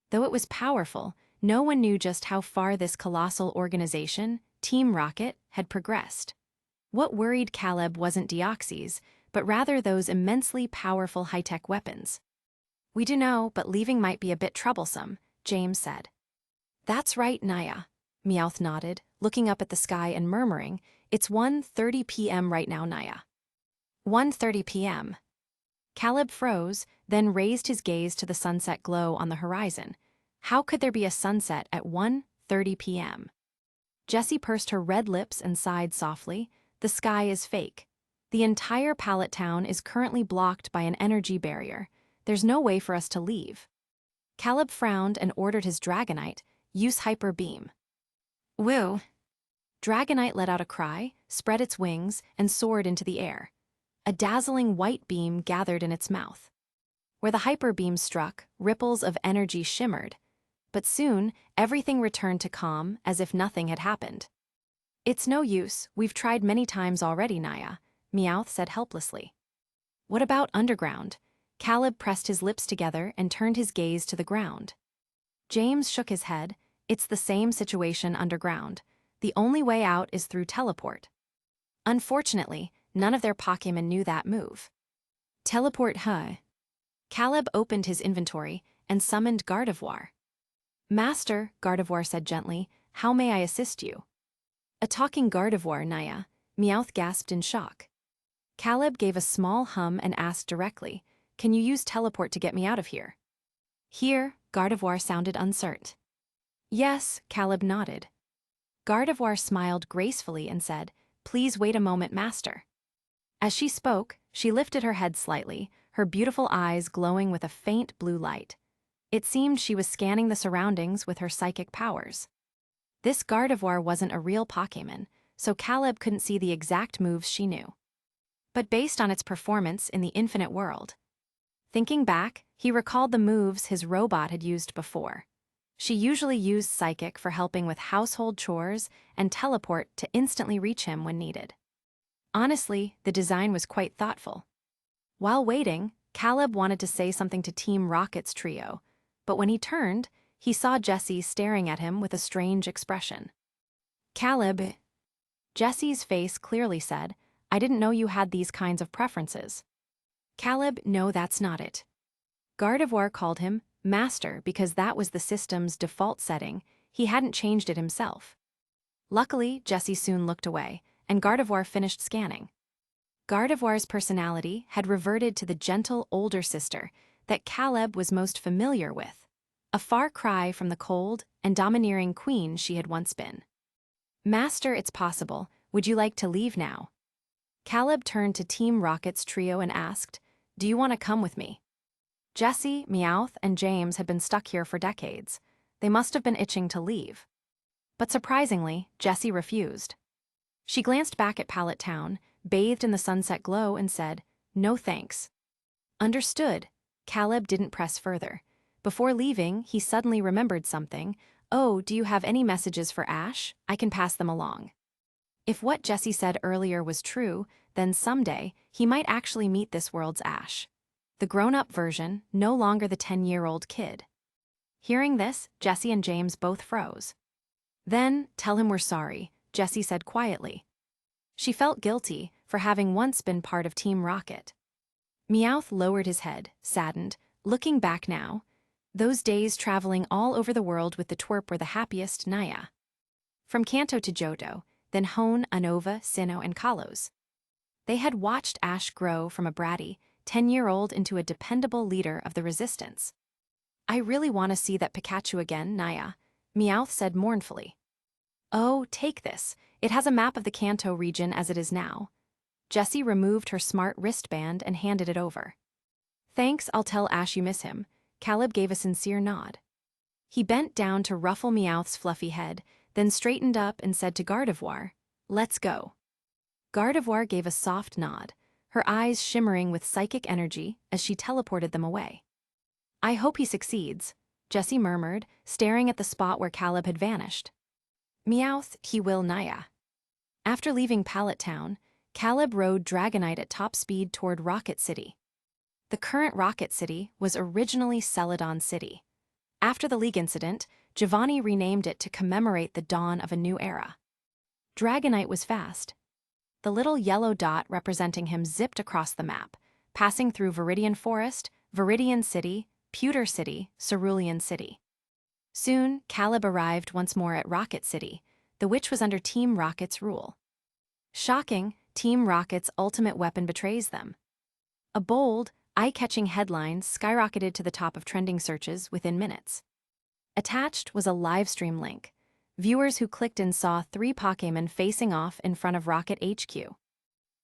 Though it was powerful, no one knew just how far this colossal organization, Team Rocket, had progressed. What worried Caleb wasn't Deoxys, but rather those immensely powerful high-tech weapons. "We do know, but leaving might be a bit troublesome," James said. "That's right, Naya." Meowth nodded, looking up at the sky and murmuring, "It's 1:30 p.m. right now, Naya." 1:30 p.m. Caleb froze, then raised his gaze to the sunset glow on the horizon. How could there be a sunset at 1:30 p.m.? Jessie pursed her red lips and sighed softly. "The sky is fake. The entire Pallet Town is currently blocked by an energy barrier. There's no way for us to leave." Caleb frowned and ordered his Dragonite, "Use Hyper Beam." "Woo!" Dragonite let out a cry, spread its wings, and soared into the air. A dazzling white beam gathered in its mouth. Where the Hyper Beam struck, ripples of energy shimmered. But soon, everything returned to calm, as if nothing had happened. "It's no use, we've tried many times already, Naya," Meowth said helplessly. What about underground? Caleb pressed his lips together and turned his gaze to the ground. James shook his head. It's the same situation underground. The only way out is through teleport. Unfortunately, none of their Pokémon knew that move. Teleport, huh? Caleb opened his inventory and summoned Gardevoir. Master, Gardevoir said gently, how may I assist you? A talking Gardevoir, Naya, Meowth gasped in shock. Caleb gave a small hum and asked directly, can you use teleport to get me out of here? Here, Gardevoir sounded uncertain. Yes, Caleb nodded. Gardevoir smiled gracefully and said, please wait a moment, Master. As she spoke, she lifted her head slightly, her beautiful eyes glowing with a faint blue light. It seemed she was scanning the surroundings with her psychic powers. This Gardevoir wasn't a real Pokémon, so Caleb couldn't see the exact moves she knew. But based on its performance in the infinite world. Thinking back, he recalled the moves his robot had used before. She usually used Psychic for helping with household chores and teleport to instantly reach him when needed. Honestly, the design was quite thoughtful. While waiting, Caleb wanted to say something to Team Rocket's trio, but when he turned, he saw Jessie staring at him with a strange expression. Caleb. Jessie's face clearly said, I didn't know you had these kinds of preferences. Caleb, no, that's not it. Gardevoir called him Master because that was the system's default setting. He hadn't changed it himself. Luckily, Jessie soon looked away, and Gardevoir finished scanning. Gardevoir's personality had reverted to the gentle older sister that Caleb was most familiar with, a far cry from the cold and domineering queen she had once been. Master, it's possible. Would you like to leave now? Caleb turned to Team Rocket's trio and asked, do you want to come with me? Jessie, Meowth, and James had been stuck here for decades. They must have been itching to leave. But surprisingly, Jessie refused. She glanced back at Pallet Town, bathed in the sunset glow, and said, no thanks. Understood. Caleb didn't press further. Before leaving, he suddenly remembered something. Oh, do you have any messages for Ash? I can pass them along. If what Jessie said earlier was true, then someday he might actually meet this world's Ash. The grown-up version, no longer the 10-year-old kid. Hearing this, Jessie and James both froze. Then, tell him we're sorry, Jessie said quietly. She felt guilty for having once been part of Team Rocket. Meowth lowered his head, saddened, looking back now. Those days traveling all over the world with the twerp were the happiest, Naya. From Kanto to Johto, then Hone, Unova, Sinnoh, and Kalos. They had watched Ash grow from a bratty, 10-year-old into a dependable leader of the resistance. I really want to see that Pikachu again, Naya, Meowth said mournfully. Oh, take this. It has a map of the Kanto region as it is now. Jessie removed her smart wristband and handed it over. Thanks, I'll tell Ash you miss him. Caleb gave a sincere nod. He bent down to ruffle Meowth's fluffy head, then straightened up and said to Gardevoir, let's go. Gardevoir gave a soft nod, her eyes shimmering with psychic energy as she teleported them away. I hope he succeeds, Jessie murmured, staring at the spot where Caleb had vanished. Meowth, he will, Naya. After leaving Pallet Town, Caleb rode Dragonite at top speed toward Rocket City. The current Rocket City was originally Celadon City. After the League incident, Giovanni renamed it to commemorate the dawn of a new era. Dragonite was fast. The little yellow dot representing him zipped across the map, passing through Viridian Forest, Viridian City, Pewter City, Cerulean City. Soon, Caleb arrived once more at Rocket City, the which was under Team Rocket's rule. Shocking, Team Rocket's ultimate weapon betrays them. A bold, eye-catching headline skyrocketed to the top of trending searches within minutes. Attached was a livestream link. Viewers who clicked in saw 3 Pokémon facing off in front of Rocket HQ.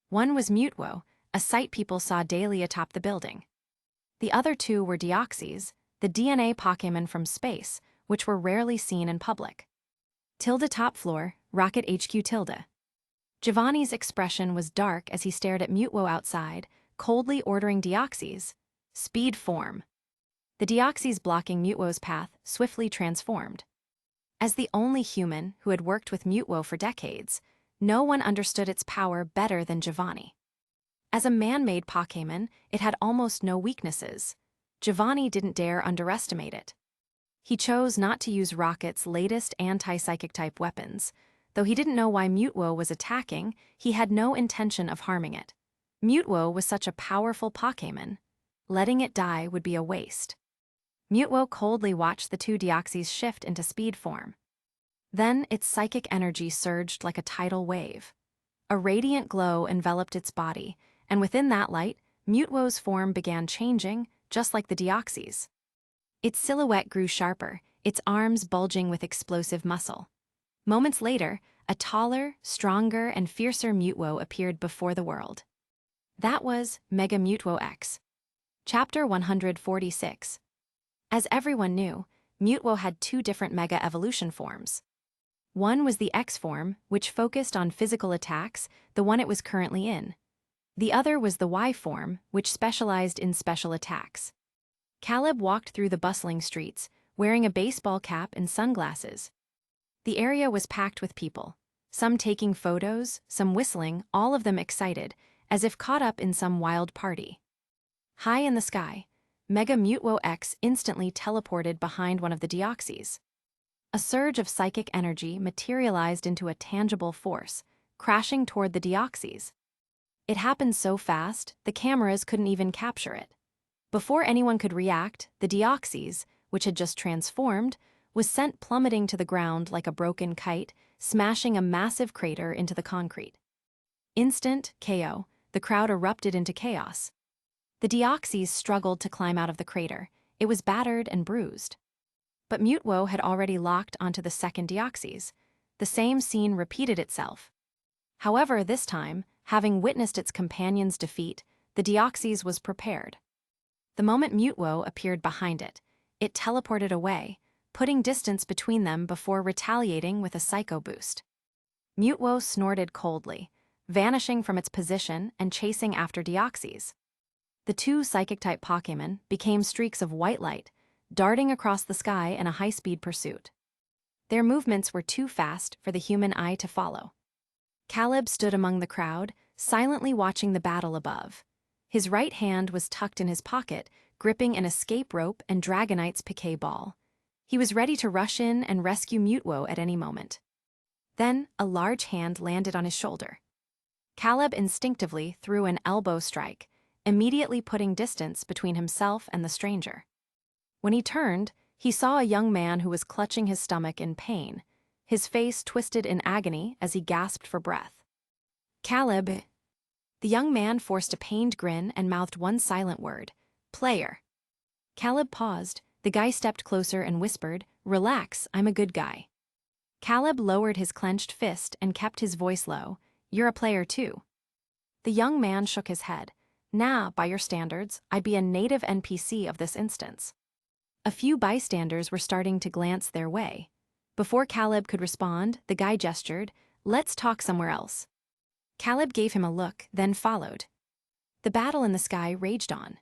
One was Mutwo, a sight people saw daily atop the building. The other 2 were Deoxys, the DNA Pokémon from space, which were rarely seen in public. Tilde top floor, Rocket HQ Tilde. Giovanni's expression was dark as he stared at Mutwo outside, coldly ordering Deoxys, speed form. The Deoxys blocking Mutwo's path swiftly transformed. As the only human who had worked with Mutwo for decades, no one understood its power better than Giovanni. As a man-made Pokémon, it had almost no weaknesses. Giovanni didn't dare underestimate it. He chose not to use Rocket's latest anti-psychic type weapons. Though he didn't know why Mutwo was attacking, he had no intention of harming it. Mutwo was such a powerful Pokémon. Letting it die would be a waste. Mutwo coldly watched the two Deoxys shift into speed form. Then its psychic energy surged like a tidal wave. A radiant glow enveloped its body, and within that light, Mutwo's form began changing, just like the Deoxys. Its silhouette grew sharper, its arms bulging with explosive muscle. Moments later, a taller, stronger, and fiercer Mutwo appeared before the world. That was Mega Mutwo X. Chapter 146. As everyone knew, Mutwo had two different Mega Evolution forms. One was the X form, which focused on physical attacks, the one it was currently in. The other was the Y form, which specialized in special attacks. Caleb walked through the bustling streets, wearing a baseball cap and sunglasses. The area was packed with people, some taking photos, some whistling, all of them excited, as if caught up in some wild party. High in the sky, Mega Mutwo X instantly teleported behind one of the Deoxys. A surge of psychic energy materialized into a tangible force, crashing toward the Deoxys. It happened so fast, the cameras couldn't even capture it. Before anyone could react, the Deoxys, which had just transformed, was sent plummeting to the ground like a broken kite, smashing a massive crater into the concrete. Instant KO, the crowd erupted into chaos. The Deoxys struggled to climb out of the crater. It was battered and bruised. But Mutwo had already locked onto the second Deoxys. The same scene repeated itself. However, this time, having witnessed its companion's defeat, the Deoxys was prepared. The moment Mutwo appeared behind it, it teleported away, putting distance between them before retaliating with a Psycho Boost. Mutwo snorted coldly, vanishing from its position and chasing after Deoxys. The two Psychic-type Pokémon became streaks of white light, darting across the sky in a high-speed pursuit. Their movements were too fast for the human eye to follow. Caleb stood among the crowd, silently watching the battle above. His right hand was tucked in his pocket, gripping an escape rope and Dragonite's piquet ball. He was ready to rush in and rescue Mutwo at any moment. Then, a large hand landed on his shoulder. Caleb instinctively threw an elbow strike, immediately putting distance between himself and the stranger. When he turned, he saw a young man who was clutching his stomach in pain, his face twisted in agony as he gasped for breath. Caleb. The young man forced a pained grin and mouthed one silent word, "Player." Caleb paused. The guy stepped closer and whispered, "Relax, I'm a good guy." Caleb lowered his clenched fist and kept his voice low, "You're a player too." The young man shook his head. "Nah, by your standards, I'd be a native NPC of this instance." A few bystanders were starting to glance their way. Before Caleb could respond, the guy gestured, "Let's talk somewhere else." Caleb gave him a look, then followed. The battle in the sky raged on.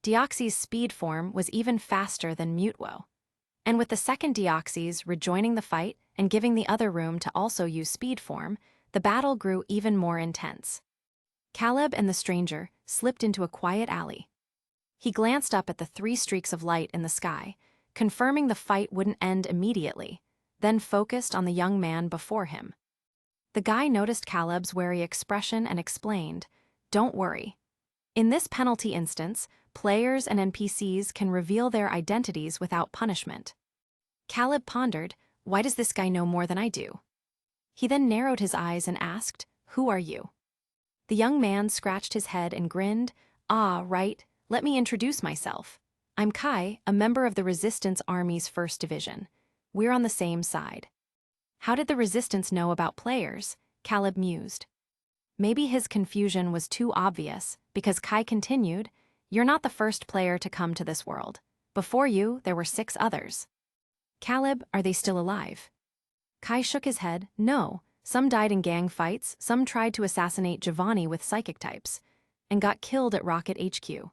Deoxys' speed form was even faster than Mutwo. And with the second Deoxys rejoining the fight and giving the other room to also use speed form, the battle grew even more intense. Caleb and the stranger slipped into a quiet alley. He glanced up at the three streaks of light in the sky, confirming the fight wouldn't end immediately, then focused on the young man before him. The guy noticed Caleb's wary expression and explained, "Don't worry. In this penalty instance, players and NPCs can reveal their identities without punishment." Caleb pondered, "Why does this guy know more than I do?" He then narrowed his eyes and asked, "Who are you?" The young man scratched his head and grinned, "Ah, right, let me introduce myself. I'm Kai, a member of the Resistance Army's 1st Division. We're on the same side." How did the Resistance know about players? Caleb mused. Maybe his confusion was too obvious, because Kai continued, "You're not the first player to come to this world. Before you, there were 6 others." "Caleb, are they still alive?" Kai shook his head, "No. Some died in gang fights, some tried to assassinate Giovanni with psychic types, and got killed at Rocket HQ."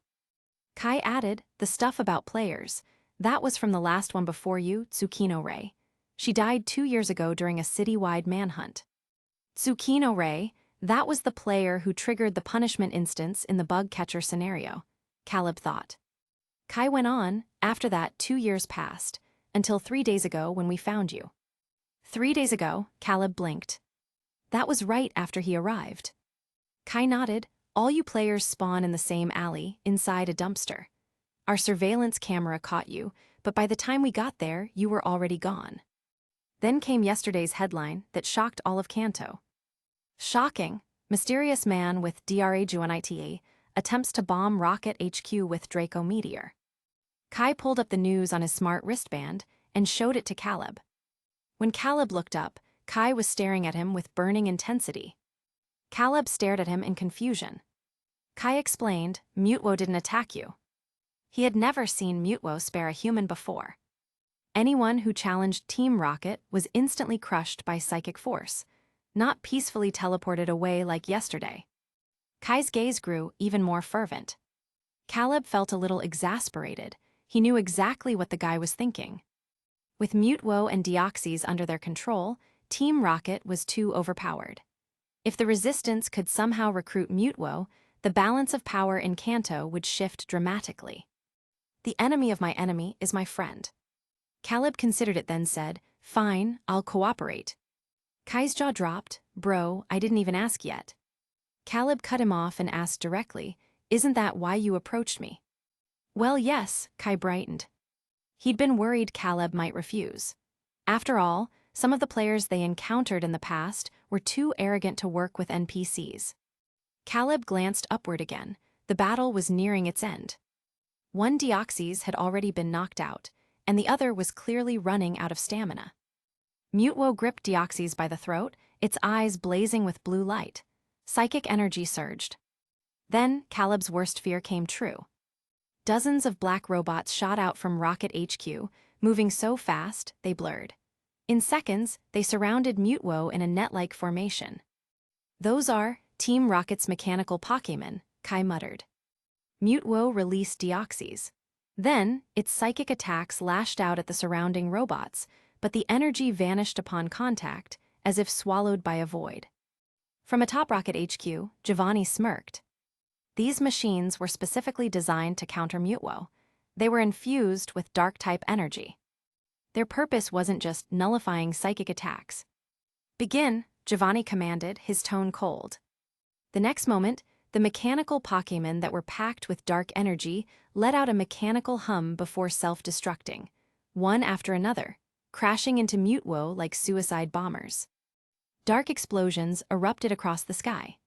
Kai added, "The stuff about players, that was from the last one before you, Tsukino Rei. She died 2 years ago during a citywide manhunt." "Tsukino Rei, That was the player who triggered the punishment instance in the bug catcher scenario, Caleb thought. Kai went on. After that, 2 years passed, until 3 days ago when we found you. 3 days ago, Caleb blinked. That was right after he arrived. Kai nodded. All you players spawn in the same alley, inside a dumpster. Our surveillance camera caught you, but by the time we got there, you were already gone. Then came yesterday's headline that shocked all of Kanto. Shocking. Mysterious man with Dragonite attempts to bomb Rocket HQ with Draco Meteor. Kai pulled up the news on his smart wristband and showed it to Caleb. When Caleb looked up, Kai was staring at him with burning intensity. Caleb stared at him in confusion. Kai explained, Mutwo didn't attack you. He had never seen Mutwo spare a human before. Anyone who challenged Team Rocket was instantly crushed by psychic force, not peacefully teleported away like yesterday. Kai's gaze grew even more fervent. Caleb felt a little exasperated. He knew exactly what the guy was thinking. With Mutwo and Deoxys under their control, Team Rocket was too overpowered. If the Resistance could somehow recruit Mutwo, the balance of power in Kanto would shift dramatically. The enemy of my enemy is my friend. Caleb considered it, then said, Fine, I'll cooperate. Kai's jaw dropped. Bro, I didn't even ask yet. Caleb cut him off and asked directly, Isn't that why you approached me? Well, yes, Kai brightened. He'd been worried Caleb might refuse. After all, some of the players they encountered in the past were too arrogant to work with NPCs. Caleb glanced upward again. The battle was nearing its end. One Deoxys had already been knocked out, and the other was clearly running out of stamina. Mutwo gripped Deoxys by the throat, its eyes blazing with blue light. Psychic energy surged. Then, Caleb's worst fear came true. Dozens of black robots shot out from Rocket HQ, moving so fast they blurred. In seconds, they surrounded Mutwo in a net-like formation. Those are Team Rocket's mechanical Pokémon, Kai muttered. Mutwo released Deoxys. Then, its psychic attacks lashed out at the surrounding robots, but the energy vanished upon contact, as if swallowed by a void. From atop Rocket HQ, Giovanni smirked. These machines were specifically designed to counter Mutwo. They were infused with dark-type energy. Their purpose wasn't just nullifying psychic attacks. Begin, Giovanni commanded, his tone cold. The next moment, the mechanical Pokémon that were packed with dark energy let out a mechanical hum before self-destructing, one after another, crashing into Mutwo like suicide bombers. Dark explosions erupted across the sky.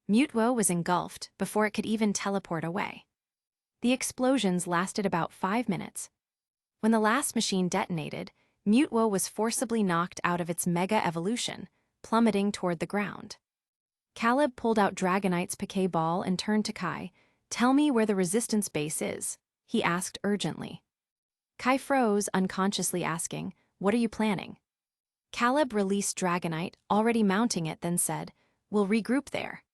Mutwo was engulfed before it could even teleport away. The explosions lasted about 5 minutes. When the last machine detonated, Mutwo was forcibly knocked out of its mega evolution, plummeting toward the ground. Caleb pulled out Dragonite's Piquet ball and turned to Kai. Tell me where the Resistance base is, he asked urgently. Kai froze, unconsciously asking, What are you planning? Caleb released Dragonite, already mounting it, then said, We'll regroup there.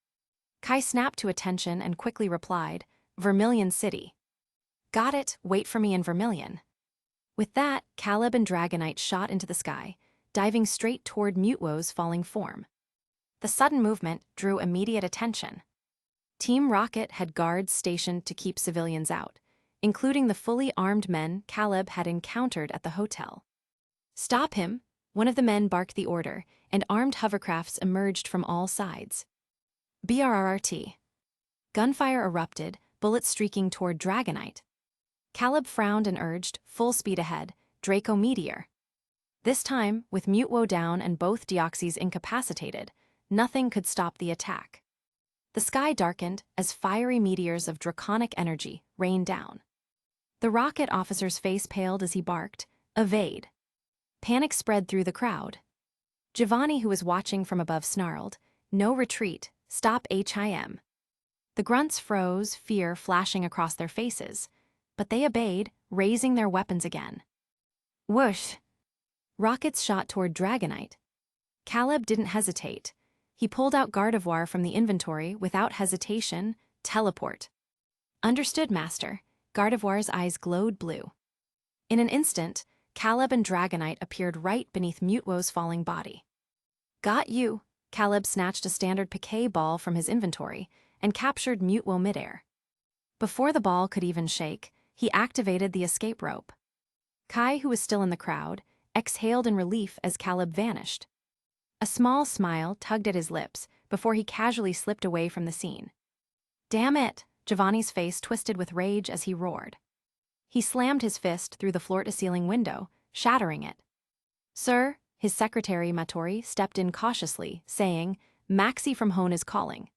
Kai snapped to attention and quickly replied, Vermilion City. Got it, wait for me in Vermilion. With that, Caleb and Dragonite shot into the sky, diving straight toward Mutwo's falling form. The sudden movement drew immediate attention. Team Rocket had guards stationed to keep civilians out, including the fully armed men Caleb had encountered at the hotel. Stop him, one of the men barked the order, and armed hovercrafts emerged from all sides. BRRT. Gunfire erupted, bullets streaking toward Dragonite. Caleb frowned and urged, full speed ahead, Draco Meteor. This time, with Mutwo down and both Deoxys incapacitated, nothing could stop the attack. The sky darkened as fiery meteors of draconic energy rained down. The rocket officer's face paled as he barked, Evade. Panic spread through the crowd. Giovanni, who was watching from above, snarled, No retreat, stop HIM. The grunts froze, fear flashing across their faces, but they obeyed, raising their weapons again. Whoosh! Rockets shot toward Dragonite. Caleb didn't hesitate. He pulled out Gardevoir from the inventory without hesitation. Teleport. Understood, Master. Gardevoir's eyes glowed blue. In an instant, Caleb and Dragonite appeared right beneath Mutwo's falling body. Got you, Caleb snatched a standard piquet ball from his inventory and captured Mutwo midair. Before the ball could even shake, he activated the escape rope. Kai, who was still in the crowd, exhaled in relief as Caleb vanished. A small smile tugged at his lips before he casually slipped away from the scene. "Damn it!" Giovanni's face twisted with rage as he roared. He slammed his fist through the floor-to-ceiling window, shattering it. "Sir," his secretary Matori stepped in cautiously, saying, "Maxi from Hone is calling."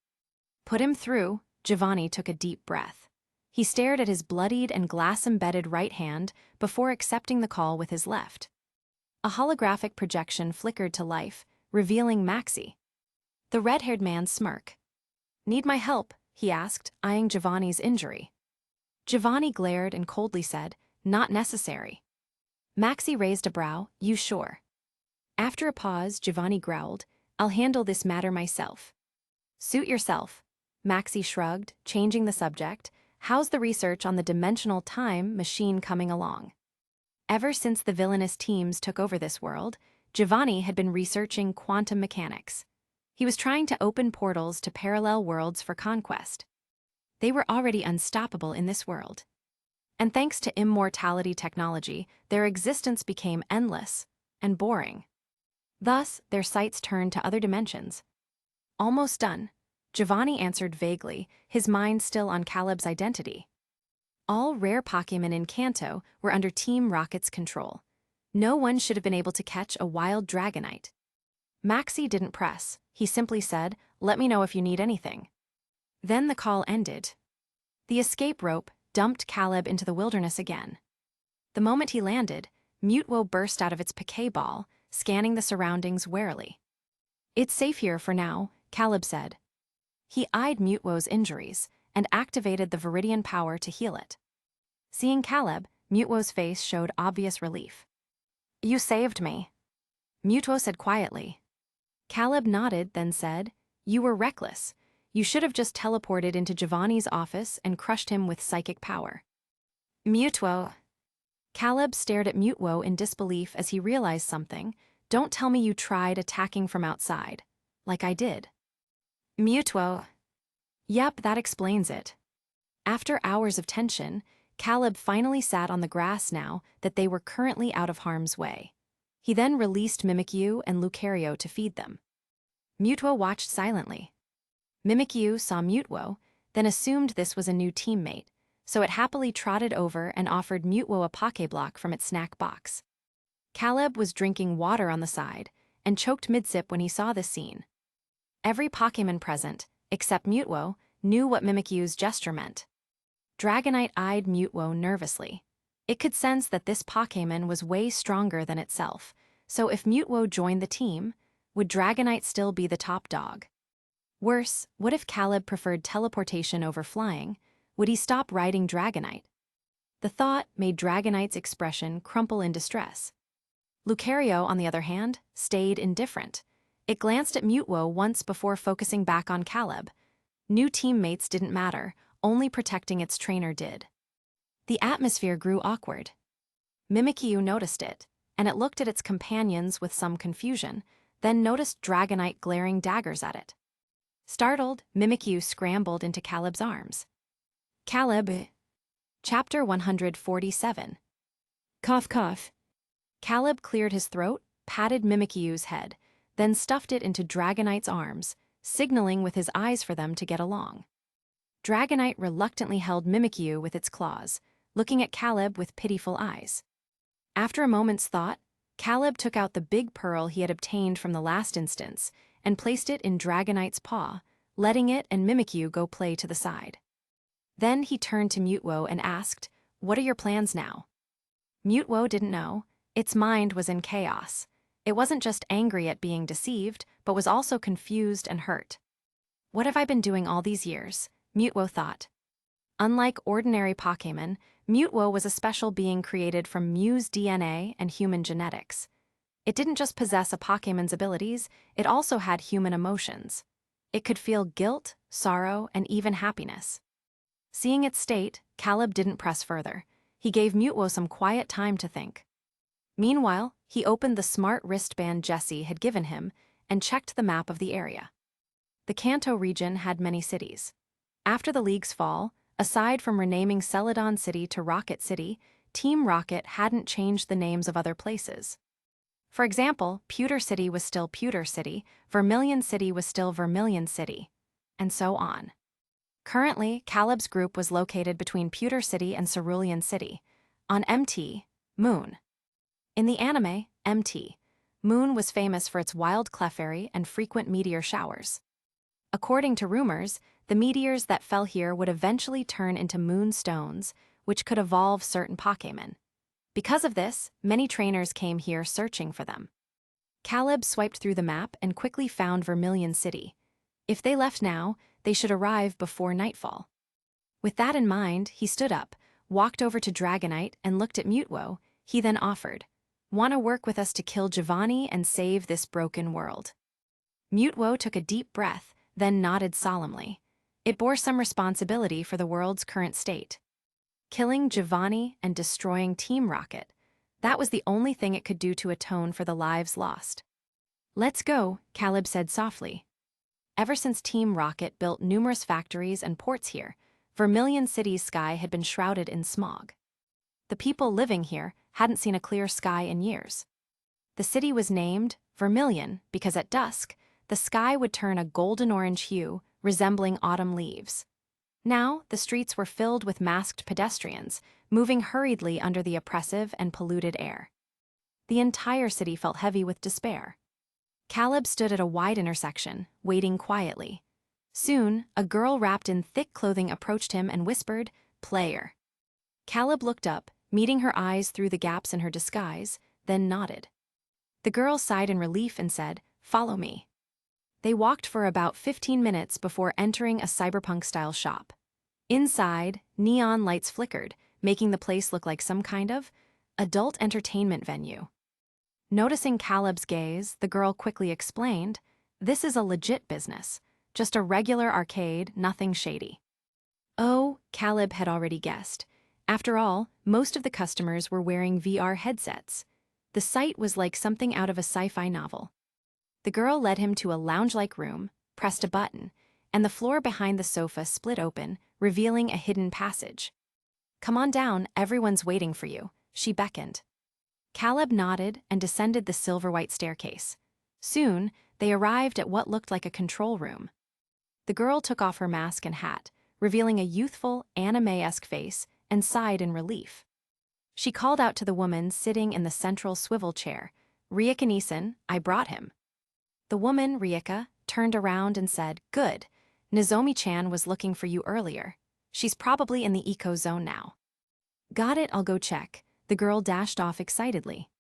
"Put him through." Giovanni took a deep breath. He stared at his bloodied and glass-embedded right hand before accepting the call with his left. A holographic projection flickered to life, revealing Maxi. The red-haired man smirked. "Need my help?" he asked, eyeing Giovanni's injury. Giovanni glared and coldly said, "Not necessary." Maxi raised a brow, "You sure?" After a pause, Giovanni growled, "I'll handle this matter myself." "Suit yourself." Maxi shrugged, changing the subject. "How's the research on the dimensional time machine coming along?" Ever since the villainous teams took over this world, Giovanni had been researching quantum mechanics. He was trying to open portals to parallel worlds for conquest. They were already unstoppable in this world. And thanks to immortality technology, their existence became endless and boring. Thus, their sights turned to other dimensions. "Almost done," Giovanni answered vaguely, his mind still on Caleb's identity. All rare Pokémon in Kanto were under Team Rocket's control. No one should have been able to catch a wild Dragonite. Maxi didn't press. He simply said, "Let me know if you need anything." Then the call ended. The escape rope dumped Caleb into the wilderness again. The moment he landed, Mutwo burst out of its piquet ball, scanning the surroundings warily. "It's safe here for now," Caleb said. He eyed Mutwo's injuries and activated the Viridian Power to heal it. Seeing Caleb, Mutwo's face showed obvious relief. "You saved me," Mutwo said quietly. Caleb nodded, then said, "You were reckless. You should have just teleported into Giovanni's office and crushed him with psychic power." "Mutwo." Caleb stared at Mutwo in disbelief as he realized something. "Don't tell me you tried attacking from outside, like I did." "Mutwo." "Yep, that explains it." After hours of tension, Caleb finally sat on the grass now that they were currently out of harm's way. He then released Mimikyu and Lucario to feed them. Mutwo watched silently. Mimikyu saw Mutwo, then assumed this was a new teammate, so it happily trotted over and offered Mutwo a Pokéblock from its snack box. Caleb was drinking water on the side and choked mid-sip when he saw this scene. Every Pokémon present, except Mutwo, knew what Mimikyu's gesture meant. Dragonite eyed Mutwo nervously. It could sense that this Pokémon was way stronger than itself, so if Mutwo joined the team, would Dragonite still be the top dog? Worse, what if Caleb preferred teleportation over flying? Would he stop riding Dragonite? The thought made Dragonite's expression crumple in distress. Lucario, on the other hand, stayed indifferent. It glanced at Mutwo once before focusing back on Caleb. New teammates didn't matter, only protecting its trainer did. The atmosphere grew awkward. Mimikyu noticed it, and it looked at its companions with some confusion, then noticed Dragonite glaring daggers at it. Startled, Mimikyu scrambled into Caleb's arms. "Caleb." Chapter 147. Cough cough. Caleb cleared his throat, patted Mimikyu's head, then stuffed it into Dragonite's arms, signaling with his eyes for them to get along. Dragonite reluctantly held Mimikyu with its claws, looking at Caleb with pitiful eyes. After a moment's thought, Caleb took out the big pearl he had obtained from the last instance and placed it in Dragonite's paw, letting it and Mimikyu go play to the side. Then he turned to Mutwo and asked, "What are your plans now?" Mutwo didn't know. Its mind was in chaos. It wasn't just angry at being deceived, but was also confused and hurt. "What have I been doing all these years?" Mutwo thought. Unlike ordinary Pokémon, Mutwo was a special being created from Mew's DNA and human genetics. It didn't just possess a Pokémon's abilities, it also had human emotions. It could feel guilt, sorrow, and even happiness. Seeing its state, Caleb didn't press further. He gave Mutwo some quiet time to think. Meanwhile, he opened the smart wristband Jessie had given him and checked the map of the area. The Kanto region had many cities. After the League's fall, aside from renaming Celadon City to Rocket City, Team Rocket hadn't changed the names of other places. For example, Pewter City was still Pewter City, Vermilion City was still Vermilion City, and so on. Currently, Caleb's group was located between Pewter City and Cerulean City, on MT, Moon. In the anime, MT, Moon was famous for its wild Clefairy and frequent meteor showers. According to rumors, the meteors that fell here would eventually turn into moon stones, which could evolve certain Pokémon. Because of this, many trainers came here searching for them. Caleb swiped through the map and quickly found Vermilion City. If they left now, they should arrive before nightfall. With that in mind, he stood up, walked over to Dragonite, and looked at Mutwo. He then offered, "Want to work with us to kill Giovanni and save this broken world?" Mutwo took a deep breath, then nodded solemnly. It bore some responsibility for the world's current state. Killing Giovanni and destroying Team Rocket, that was the only thing it could do to atone for the lives lost. "Let's go," Caleb said softly. Ever since Team Rocket built numerous factories and ports here, Vermilion City's sky had been shrouded in smog. The people living here hadn't seen a clear sky in years. The city was named Vermilion because at dusk, the sky would turn a golden-orange hue, resembling autumn leaves. Now, the streets were filled with masked pedestrians, moving hurriedly under the oppressive and polluted air. The entire city felt heavy with despair. Caleb stood at a wide intersection, waiting quietly. Soon, a girl wrapped in thick clothing approached him and whispered, "Player." Caleb looked up, meeting her eyes through the gaps in her disguise, then nodded. The girl sighed in relief and said, "Follow me." They walked for about 15 minutes before entering a cyberpunk-style shop. Inside, neon lights flickered, making the place look like some kind of adult entertainment venue. Noticing Caleb's gaze, the girl quickly explained, "This is a legit business, just a regular arcade, nothing shady." Oh, Caleb had already guessed. After all, most of the customers were wearing VR headsets. The sight was like something out of a sci-fi novel. The girl led him to a lounge-like room, pressed a button, and the floor behind the sofa split open, revealing a hidden passage. "Come on down, everyone's waiting for you," she beckoned. Caleb nodded and descended the silver-white staircase. Soon, they arrived at what looked like a control room. The girl took off her mask and hat, revealing a youthful, anime-esque face, and sighed in relief. She called out to the woman sitting in the central swivel chair, "Rieka Neeson, I brought him." The woman, Rieka, turned around and said, "Good. Nozomi-chan was looking for you earlier. She's probably in the eco zone now." "Got it, I'll go check." The girl dashed off excitedly.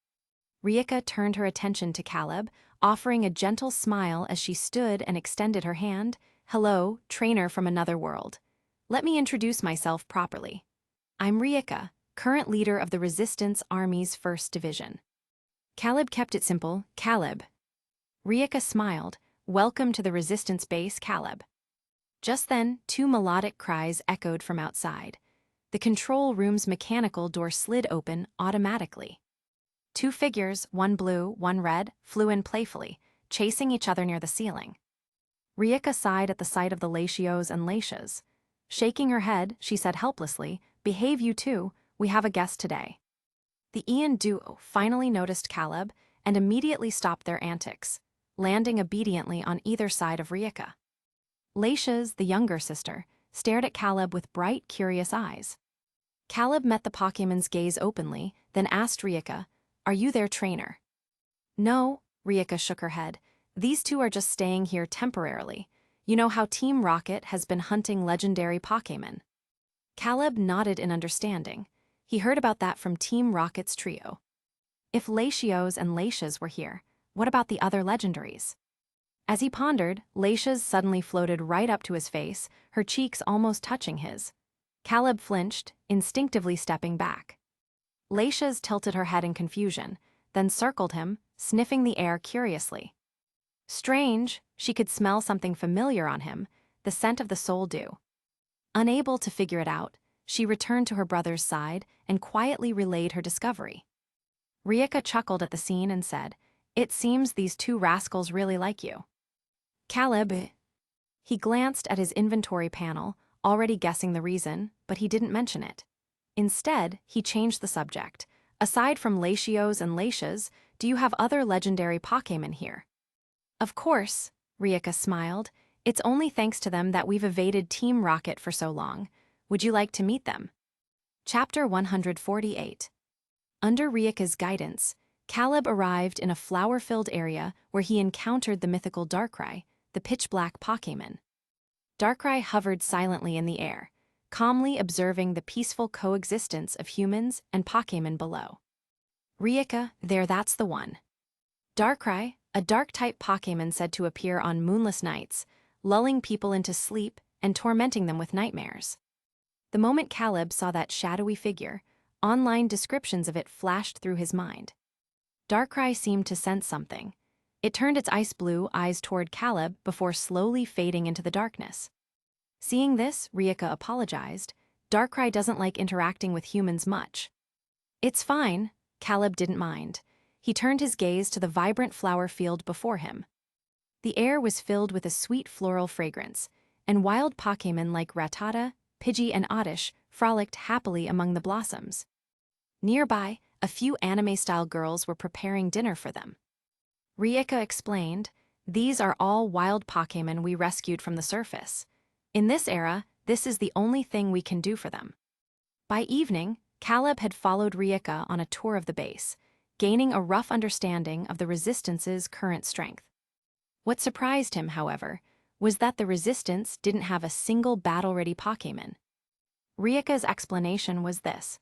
Rieka turned her attention to Caleb, offering a gentle smile as she stood and extended her hand. "Hello, trainer from another world. Let me introduce myself properly. I'm Rieka, current leader of the Resistance Army's 1st Division." Caleb kept it simple, "Caleb." Rieka smiled, "Welcome to the Resistance Base, Caleb." Just then, 2 melodic cries echoed from outside. The control room's mechanical door slid open automatically. 2 figures, one blue, one red, flew in playfully, chasing each other near the ceiling. Rieka sighed at the sight of the Latios and Latias. Shaking her head, she said helplessly, "Behave you two, we have a guest today." The Ian duo finally noticed Caleb and immediately stopped their antics, landing obediently on either side of Rieka. Latias, the younger sister, stared at Caleb with bright, curious eyes. Caleb met the Pokémon's gaze openly, then asked Rieka, "Are you their trainer?" "No," Rieka shook her head. "These two are just staying here temporarily. You know how Team Rocket has been hunting legendary Pokémon." Caleb nodded in understanding. He heard about that from Team Rocket's trio. If Latios and Latias were here, what about the other legendaries? As he pondered, Latias suddenly floated right up to his face, her cheeks almost touching his. Caleb flinched, instinctively stepping back. Latias tilted her head in confusion, then circled him, sniffing the air curiously. Strange, she could smell something familiar on him, the scent of the soul dew. Unable to figure it out, she returned to her brother's side and quietly relayed her discovery. Rieka chuckled at the scene and said, It seems these two rascals really like you. Caleb. He glanced at his inventory panel, already guessing the reason, but he didn't mention it. Instead, he changed the subject. Aside from Latios and Latias, do you have other legendary Pokémon here? Of course, Rieka smiled. It's only thanks to them that we've evaded Team Rocket for so long. Would you like to meet them? Chapter 148. Under Rieka's guidance, Caleb arrived in a flower-filled area where he encountered the mythical Darkrai, the pitch-black Pokémon. Darkrai hovered silently in the air, calmly observing the peaceful coexistence of humans and Pokémon below. Rieka, that's the one. Darkrai, a dark-type Pokémon said to appear on moonless nights, lulling people into sleep and tormenting them with nightmares. The moment Caleb saw that shadowy figure, online descriptions of it flashed through his mind. Darkrai seemed to sense something. It turned its ice blue eyes toward Caleb before slowly fading into the darkness. Seeing this, Rieka apologized. Darkrai doesn't like interacting with humans much. It's fine, Caleb didn't mind. He turned his gaze to the vibrant flower field before him. The air was filled with a sweet floral fragrance, and wild Pokémon like Rattata, Pidgey, and Oddish frolicked happily among the blossoms. Nearby, a few anime-style girls were preparing dinner for them. Rieka explained, "These are all wild Pokémon we rescued from the surface. In this era, this is the only thing we can do for them." By evening, Caleb had followed Rieka on a tour of the base, gaining a rough understanding of the Resistance's current strength. What surprised him, however, was that the Resistance didn't have a single battle-ready Pokémon. Rieka's explanation was this.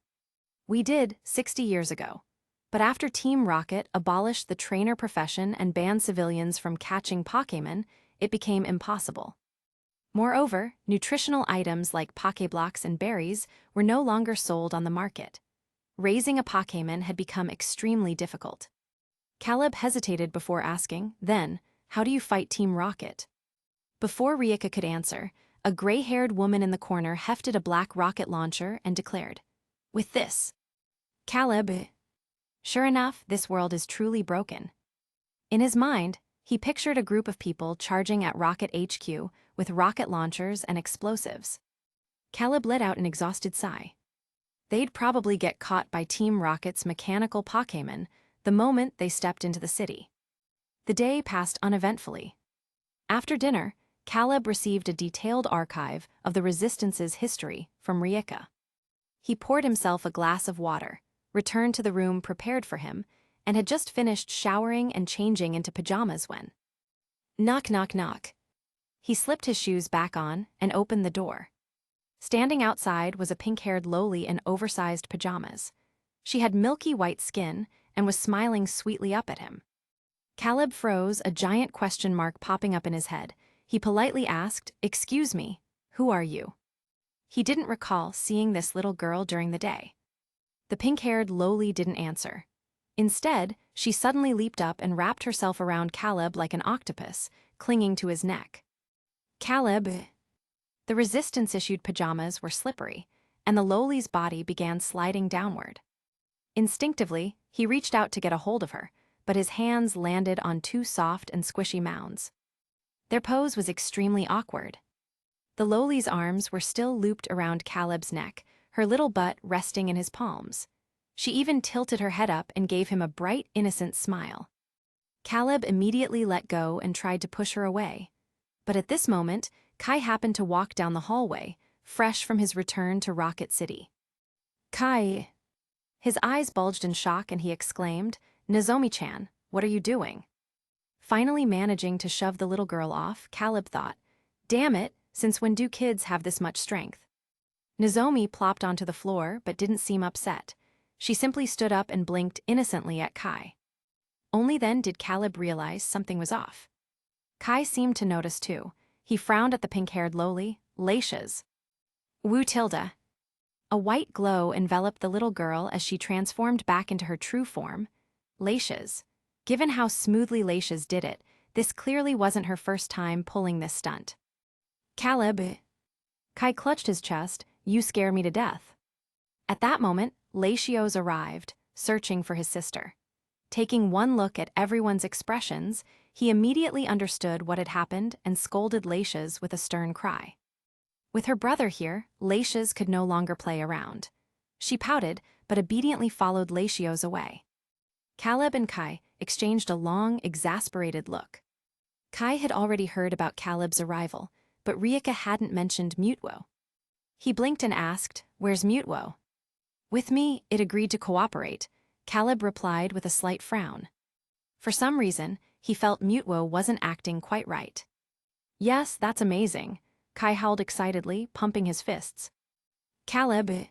"We did 60 years ago. But after Team Rocket abolished the trainer profession and banned civilians from catching Pokémon, it became impossible. Moreover, nutritional items like Pokéblocks and berries were no longer sold on the market. Raising a Pokémon had become extremely difficult." Caleb hesitated before asking, "Then, how do you fight Team Rocket?" Before Rieka could answer, a gray-haired woman in the corner hefted a black rocket launcher and declared, "With this." Caleb. Sure enough, this world is truly broken. In his mind, he pictured a group of people charging at Rocket HQ with rocket launchers and explosives. Caleb let out an exhausted sigh. They'd probably get caught by Team Rocket's mechanical Pokémon the moment they stepped into the city. The day passed uneventfully. After dinner, Caleb received a detailed archive of the Resistance's history from Rieka. He poured himself a glass of water, returned to the room prepared for him, and had just finished showering and changing into pajamas when... Knock, knock, knock. He slipped his shoes back on and opened the door. Standing outside was a pink-haired lowly in oversized pajamas. She had milky white skin and was smiling sweetly up at him. Caleb froze, a giant question mark popping up in his head. He politely asked, "Excuse me, who are you?" He didn't recall seeing this little girl during the day. The pink-haired lowly didn't answer. Instead, she suddenly leaped up and wrapped herself around Caleb like an octopus, clinging to his neck. Caleb. The Resistance-issued pajamas were slippery, and the lowly's body began sliding downward. Instinctively, he reached out to get a hold of her, but his hands landed on two soft and squishy mounds. Their pose was extremely awkward. The lowly's arms were still looped around Caleb's neck, her little butt resting in his palms. She even tilted her head up and gave him a bright, innocent smile. Caleb immediately let go and tried to push her away. But at this moment, Kai happened to walk down the hallway, fresh from his return to Rocket City. "Kai." His eyes bulged in shock and he exclaimed, "Nozomi-chan, what are you doing?" Finally managing to shove the little girl off, Caleb thought, "Damn it, since when do kids have this much strength?" Nozomi plopped onto the floor but didn't seem upset. She simply stood up and blinked innocently at Kai. Only then did Caleb realize something was off. Kai seemed to notice too. He frowned at the pink-haired lowly, Latias. "Woo Tilda." A white glow enveloped the little girl as she transformed back into her true form, Latias. Given how smoothly Latias did it, this clearly wasn't her first time pulling this stunt. "Caleb." Kai clutched his chest. "You scare me to death." At that moment, Latios arrived, searching for his sister. Taking one look at everyone's expressions, he immediately understood what had happened and scolded Laisha's with a stern cry. With her brother here, Laisha's could no longer play around. She pouted, but obediently followed Laishio's away. Caleb and Kai exchanged a long, exasperated look. Kai had already heard about Caleb's arrival, but Rieka hadn't mentioned Mutwo. He blinked and asked, "Where's Mutwo?" "With me," it agreed to cooperate, Caleb replied with a slight frown. For some reason, he felt Mutwo wasn't acting quite right. "Yes, that's amazing," Kai howled excitedly, pumping his fists. "Caleb."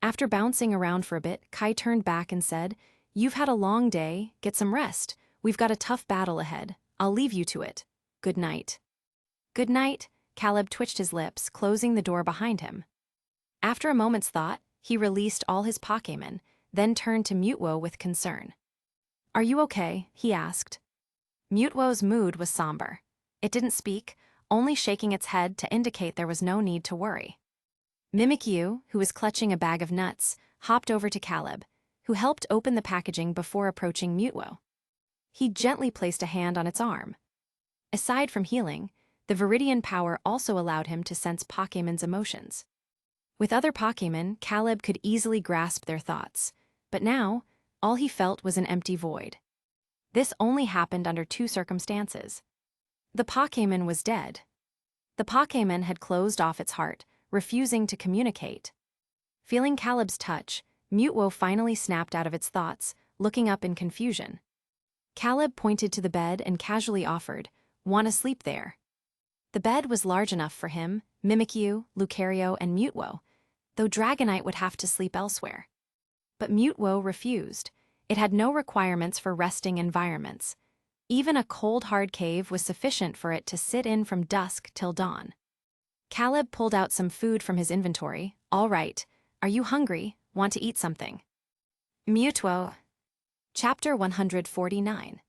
After bouncing around for a bit, Kai turned back and said, "You've had a long day, get some rest. We've got a tough battle ahead. I'll leave you to it. Good night." "Good night," Caleb twitched his lips, closing the door behind him. After a moment's thought, he released all his Pokémon, then turned to Mutwo with concern. "Are you okay?" he asked. Mutwo's mood was somber. It didn't speak, only shaking its head to indicate there was no need to worry. Mimikyu, who was clutching a bag of nuts, hopped over to Caleb, who helped open the packaging before approaching Mutwo. He gently placed a hand on its arm. Aside from healing, the Viridian Power also allowed him to sense Pokémon's emotions. With other Pokémon, Caleb could easily grasp their thoughts, but now, all he felt was an empty void. This only happened under two circumstances. The Pokémon was dead. The Pokémon had closed off its heart, refusing to communicate. Feeling Caleb's touch, Mutwo finally snapped out of its thoughts, looking up in confusion. Caleb pointed to the bed and casually offered, "Want to sleep there?" The bed was large enough for him, Mimikyu, Lucario, and Mutwo, though Dragonite would have to sleep elsewhere. But Mutwo refused. It had no requirements for resting environments. Even a cold, hard cave was sufficient for it to sit in from dusk till dawn. Caleb pulled out some food from his inventory. "All right. Are you hungry? Want to eat something?" Mutwo. Chapter 149.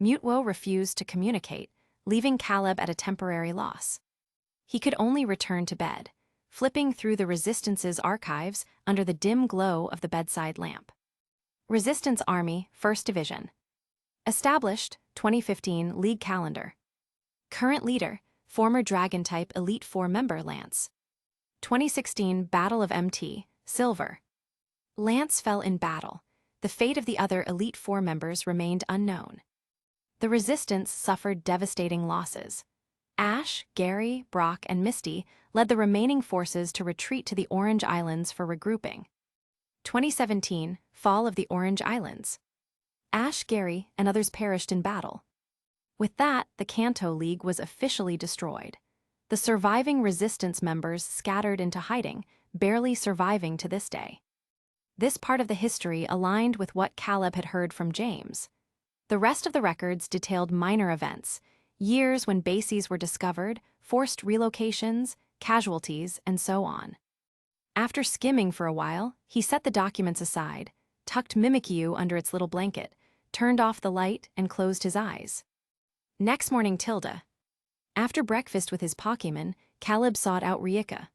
Mutwo refused to communicate, leaving Caleb at a temporary loss. He could only return to bed, flipping through the Resistance's archives under the dim glow of the bedside lamp. Resistance Army, 1st Division. Established, 2015 League Calendar. Current leader, former Dragon-type Elite Four member Lance. 2016 Battle of MT, Silver. Lance fell in battle. The fate of the other Elite Four members remained unknown. The Resistance suffered devastating losses. Ash, Gary, Brock, and Misty led the remaining forces to retreat to the Orange Islands for regrouping. 2017 Fall of the Orange Islands. Ash, Gary, and others perished in battle. With that, the Kanto League was officially destroyed. The surviving Resistance members scattered into hiding, barely surviving to this day. This part of the history aligned with what Caleb had heard from James. The rest of the records detailed minor events, years when bases were discovered, forced relocations, casualties, and so on. After skimming for a while, he set the documents aside, tucked Mimikyu under its little blanket, turned off the light, and closed his eyes. Next morning, Tilda. After breakfast with his Pokémon, Caleb sought out Rieka.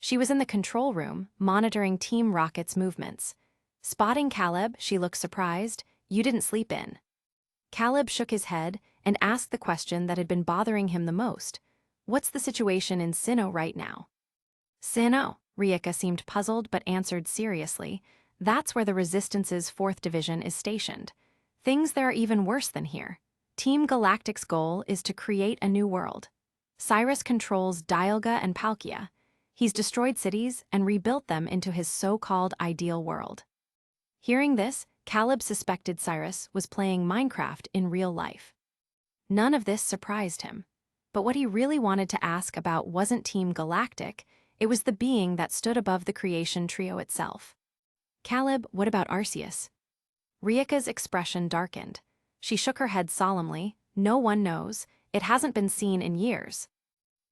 She was in the control room, monitoring Team Rocket's movements. Spotting Caleb, she looked surprised. "You didn't sleep in." Caleb shook his head and asked the question that had been bothering him the most. "What's the situation in Sinnoh right now?" "Sinnoh," Rieka seemed puzzled but answered seriously. "That's where the Resistance's 4th Division is stationed. Things there are even worse than here. Team Galactic's goal is to create a new world. Cyrus controls Dialga and Palkia. He's destroyed cities and rebuilt them into his so-called ideal world." Hearing this, Caleb suspected Cyrus was playing Minecraft in real life. None of this surprised him. But what he really wanted to ask about wasn't Team Galactic, it was the being that stood above the creation trio itself. "Caleb, what about Arceus?" Rieka's expression darkened. She shook her head solemnly. "No one knows. It hasn't been seen in years."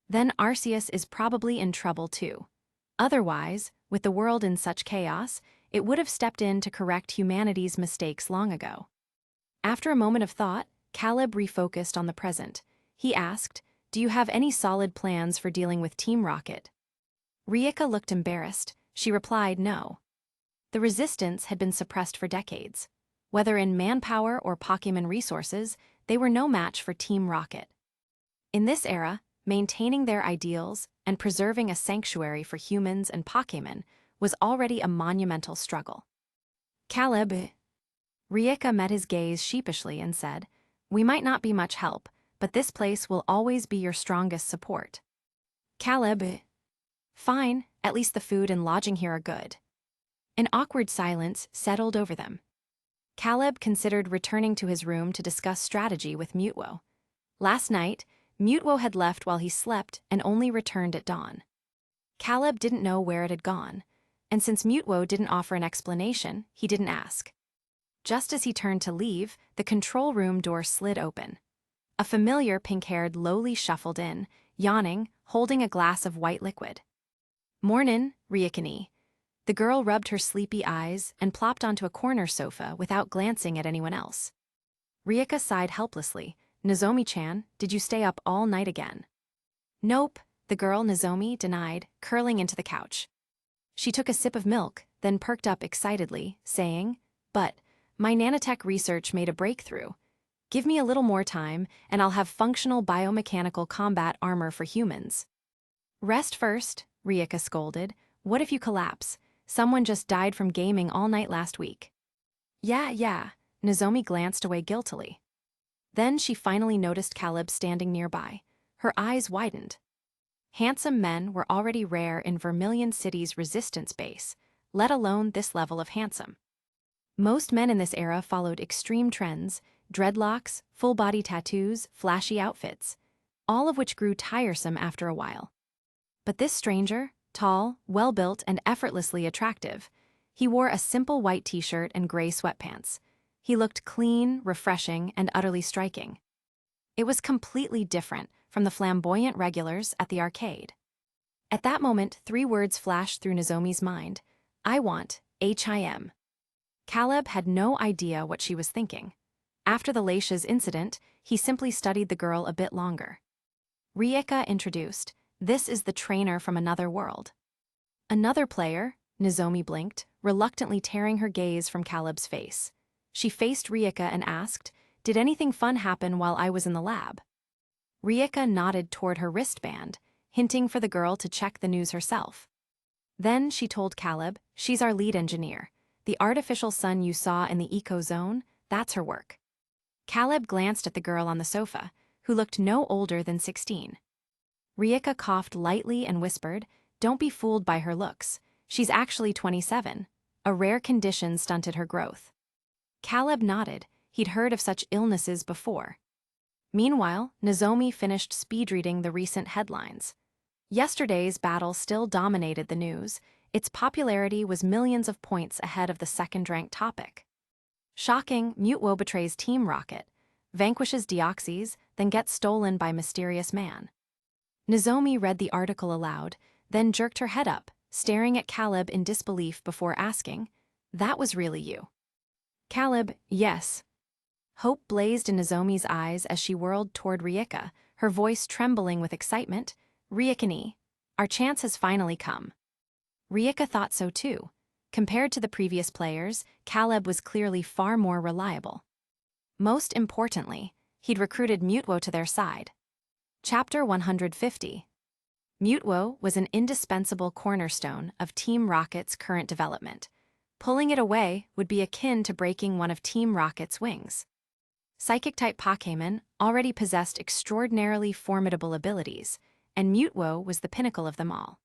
Then Arceus is probably in trouble too. Otherwise, with the world in such chaos, it would have stepped in to correct humanity's mistakes long ago. After a moment of thought, Caleb refocused on the present. He asked, "Do you have any solid plans for dealing with Team Rocket?" Rieka looked embarrassed. She replied no. The Resistance had been suppressed for decades. Whether in manpower or Pokémon resources, they were no match for Team Rocket. In this era, maintaining their ideals and preserving a sanctuary for humans and Pokémon was already a monumental struggle. Caleb. Rieka met his gaze sheepishly and said, "We might not be much help, but this place will always be your strongest support." Caleb. Fine, at least the food and lodging here are good. An awkward silence settled over them. Caleb considered returning to his room to discuss strategy with Mutwo. Last night, Mutwo had left while he slept and only returned at dawn. Caleb didn't know where it had gone, and since Mutwo didn't offer an explanation, he didn't ask. Just as he turned to leave, the control room door slid open. A familiar pink-haired lowly shuffled in, yawning, holding a glass of white liquid. "Mornin', Riekani." The girl rubbed her sleepy eyes and plopped onto a corner sofa without glancing at anyone else. Rieka sighed helplessly. "Nozomi-chan, did you stay up all night again?" "Nope," the girl Nozomi denied, curling into the couch. She took a sip of milk, then perked up excitedly, saying, "But my nanotech research made a breakthrough. Give me a little more time, and I'll have functional biomechanical combat armor for humans." "Rest first," Rieka scolded. "What if you collapse? Someone just died from gaming all night last week." Yeah, Nozomi glanced away guiltily. Then she finally noticed Caleb standing nearby. Her eyes widened. Handsome men were already rare in Vermilion City's resistance base, let alone this level of handsome. Most men in this era followed extreme trends, dreadlocks, full-body tattoos, flashy outfits, all of which grew tiresome after a while. But this stranger, tall, well-built, and effortlessly attractive, he wore a simple white t-shirt and gray sweatpants. He looked clean, refreshing, and utterly striking. It was completely different from the flamboyant regulars at the arcade. At that moment, 3 words flashed through Nozomi's mind. "I want HIM." Caleb had no idea what she was thinking. After the Leisha's incident, he simply studied the girl a bit longer. Rieka introduced, "This is the trainer from another world." "Another player?" Nozomi blinked, reluctantly tearing her gaze from Caleb's face. She faced Rieka and asked, "Did anything fun happen while I was in the lab?" Rieka nodded toward her wristband, hinting for the girl to check the news herself. Then she told Caleb, "She's our lead engineer. The artificial sun you saw in the eco-zone, that's her work." Caleb glanced at the girl on the sofa, who looked no older than 16. Rieka coughed lightly and whispered, "Don't be fooled by her looks. She's actually 27. A rare condition stunted her growth." Caleb nodded. He'd heard of such illnesses before. Meanwhile, Nozomi finished speed-reading the recent headlines. Yesterday's battle still dominated the news. Its popularity was millions of points ahead of the second-ranked topic. Shocking, Mutwo betrays Team Rocket, vanquishes Deoxys, then gets stolen by mysterious man. Nozomi read the article aloud, then jerked her head up, staring at Caleb in disbelief before asking, "That was really you?" Caleb, "Yes." Hope blazed in Nozomi's eyes as she whirled toward Rieka, her voice trembling with excitement. "Riekani, our chance has finally come." Rieka thought so too. Compared to the previous players, Caleb was clearly far more reliable. Most importantly, he'd recruited Mutwo to their side. Chapter 150. Mutwo was an indispensable cornerstone of Team Rocket's current development. Pulling it away would be akin to breaking one of Team Rocket's wings. Psychic-type Pokémon already possessed extraordinarily formidable abilities, and Mutwo was the pinnacle of them all.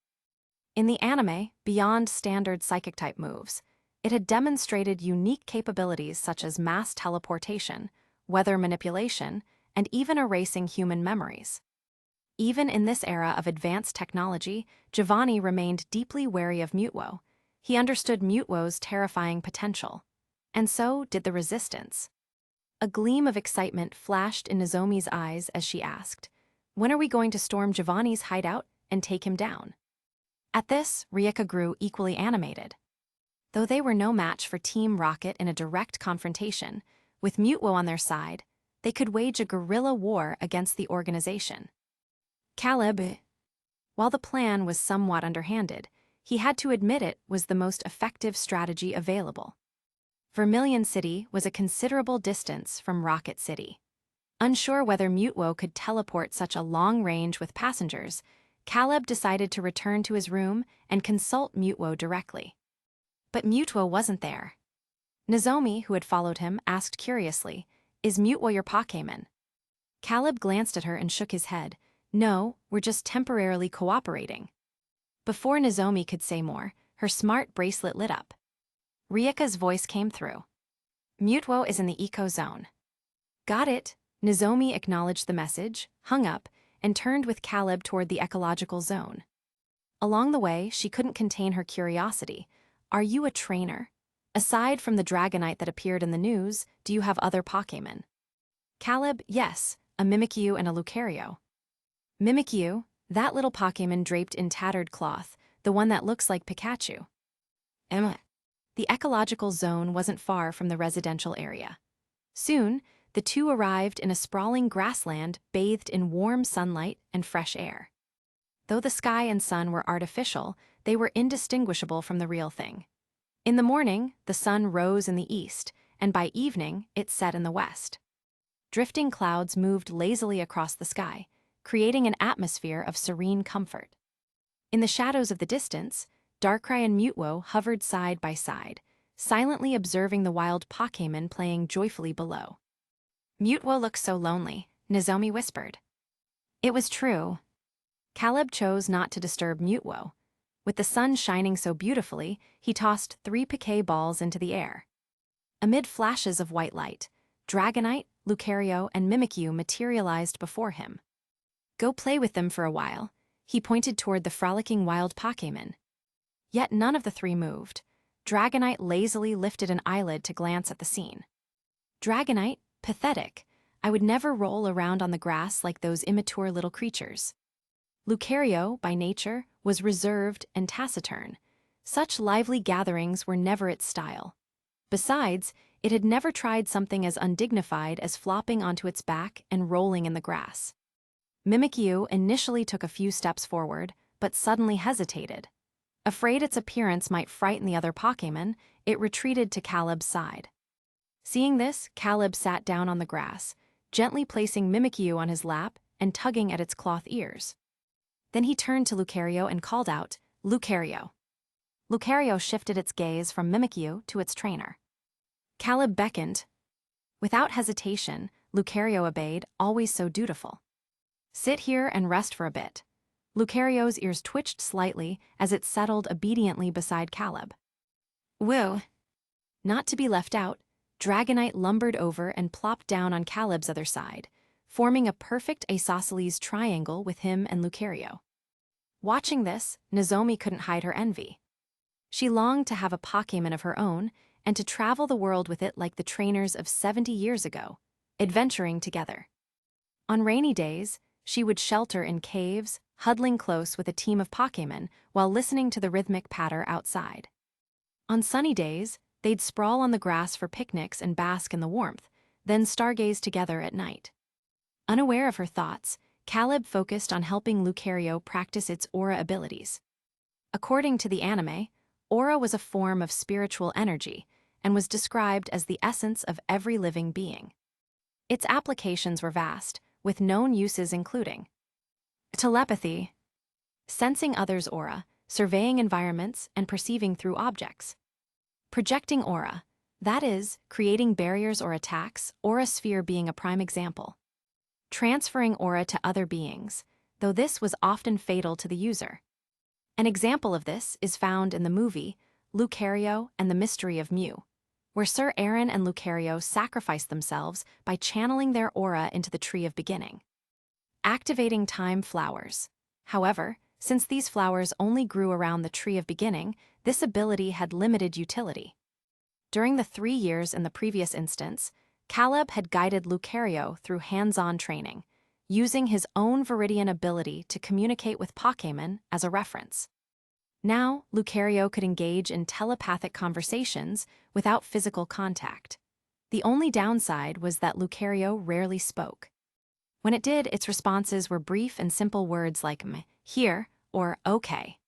In the anime, beyond standard Psychic-type moves, it had demonstrated unique capabilities such as mass teleportation, weather manipulation, and even erasing human memories. Even in this era of advanced technology, Giovanni remained deeply wary of Mutwo. He understood Mutwo's terrifying potential. And so did the Resistance. A gleam of excitement flashed in Nozomi's eyes as she asked, "When are we going to storm Giovanni's hideout and take him down?" At this, Rieka grew equally animated. Though they were no match for Team Rocket in a direct confrontation, with Mutwo on their side, they could wage a guerrilla war against the organization. Caleb, while the plan was somewhat underhanded, he had to admit it was the most effective strategy available. Vermilion City was a considerable distance from Rocket City. Unsure whether Mutwo could teleport such a long range with passengers, Caleb decided to return to his room and consult Mutwo directly. But Mutwo wasn't there. Nozomi, who had followed him, asked curiously, "Is Mutwo your Pokémon?" Caleb glanced at her and shook his head. "No, we're just temporarily cooperating." Before Nozomi could say more, her smart bracelet lit up. Ryuka's voice came through. "Mutwo is in the Eco Zone." "Got it." Nozomi acknowledged the message, hung up, and turned with Caleb toward the ecological zone. Along the way, she couldn't contain her curiosity. "Are you a trainer? Aside from the Dragonite that appeared in the news, do you have other Pokémon?" Caleb, "Yes, a Mimikyu and a Lucario." "Mimikyu, that little Pokémon draped in tattered cloth, the one that looks like Pikachu." Emma. The ecological zone wasn't far from the residential area. Soon, the two arrived in a sprawling grassland bathed in warm sunlight and fresh air. Though the sky and sun were artificial, they were indistinguishable from the real thing. In the morning, the sun rose in the east, and by evening, it set in the west. Drifting clouds moved lazily across the sky, creating an atmosphere of serene comfort. In the shadows of the distance, Darkrai and Mutwo hovered side by side, silently observing the wild Pokémon playing joyfully below. "Mutwo looks so lonely," Nozomi whispered. It was true. Caleb chose not to disturb Mutwo. With the sun shining so beautifully, he tossed 3 Pokéballs into the air. Amid flashes of white light, Dragonite, Lucario, and Mimikyu materialized before him. "Go play with them for a while." He pointed toward the frolicking wild Pokémon. Yet none of the 3 moved. Dragonite lazily lifted an eyelid to glance at the scene. "Dragonite, pathetic. I would never roll around on the grass like those immature little creatures." Lucario, by nature, was reserved and taciturn. Such lively gatherings were never its style. Besides, it had never tried something as undignified as flopping onto its back and rolling in the grass. Mimikyu initially took a few steps forward, but suddenly hesitated. Afraid its appearance might frighten the other Pokémon, it retreated to Caleb's side. Seeing this, Caleb sat down on the grass, gently placing Mimikyu on his lap and tugging at its cloth ears. Then he turned to Lucario and called out, "Lucario." Lucario shifted its gaze from Mimikyu to its trainer. Caleb beckoned. Without hesitation, Lucario obeyed, always so dutiful. "Sit here and rest for a bit." Lucario's ears twitched slightly as it settled obediently beside Caleb. "Woo." Not to be left out, Dragonite lumbered over and plopped down on Caleb's other side, forming a perfect isosceles triangle with him and Lucario. Watching this, Nozomi couldn't hide her envy. She longed to have a Pokémon of her own and to travel the world with it like the trainers of 70 years ago, adventuring together. On rainy days, she would shelter in caves, huddling close with a team of Pokémon while listening to the rhythmic patter outside. On sunny days, they'd sprawl on the grass for picnics and bask in the warmth, then stargaze together at night. Unaware of her thoughts, Caleb focused on helping Lucario practice its aura abilities. According to the anime, aura was a form of spiritual energy and was described as the essence of every living being. Its applications were vast, with known uses including telepathy, sensing others' aura, surveying environments, and perceiving through objects. Projecting aura, that is, creating barriers or attacks, aura sphere being a prime example. Transferring aura to other beings, though this was often fatal to the user. An example of this is found in the movie Lucario and the Mystery of Mew, where Sir Aaron and Lucario sacrificed themselves by channeling their aura into the Tree of Beginning. Activating time flowers. However, since these flowers only grew around the Tree of Beginning, this ability had limited utility. During the 3 years in the previous instance, Caleb had guided Lucario through hands-on training, using his own Viridian ability to communicate with Pokémon as a reference. Now, Lucario could engage in telepathic conversations without physical contact. The only downside was that Lucario rarely spoke. When it did, its responses were brief and simple words like "here" or "okay."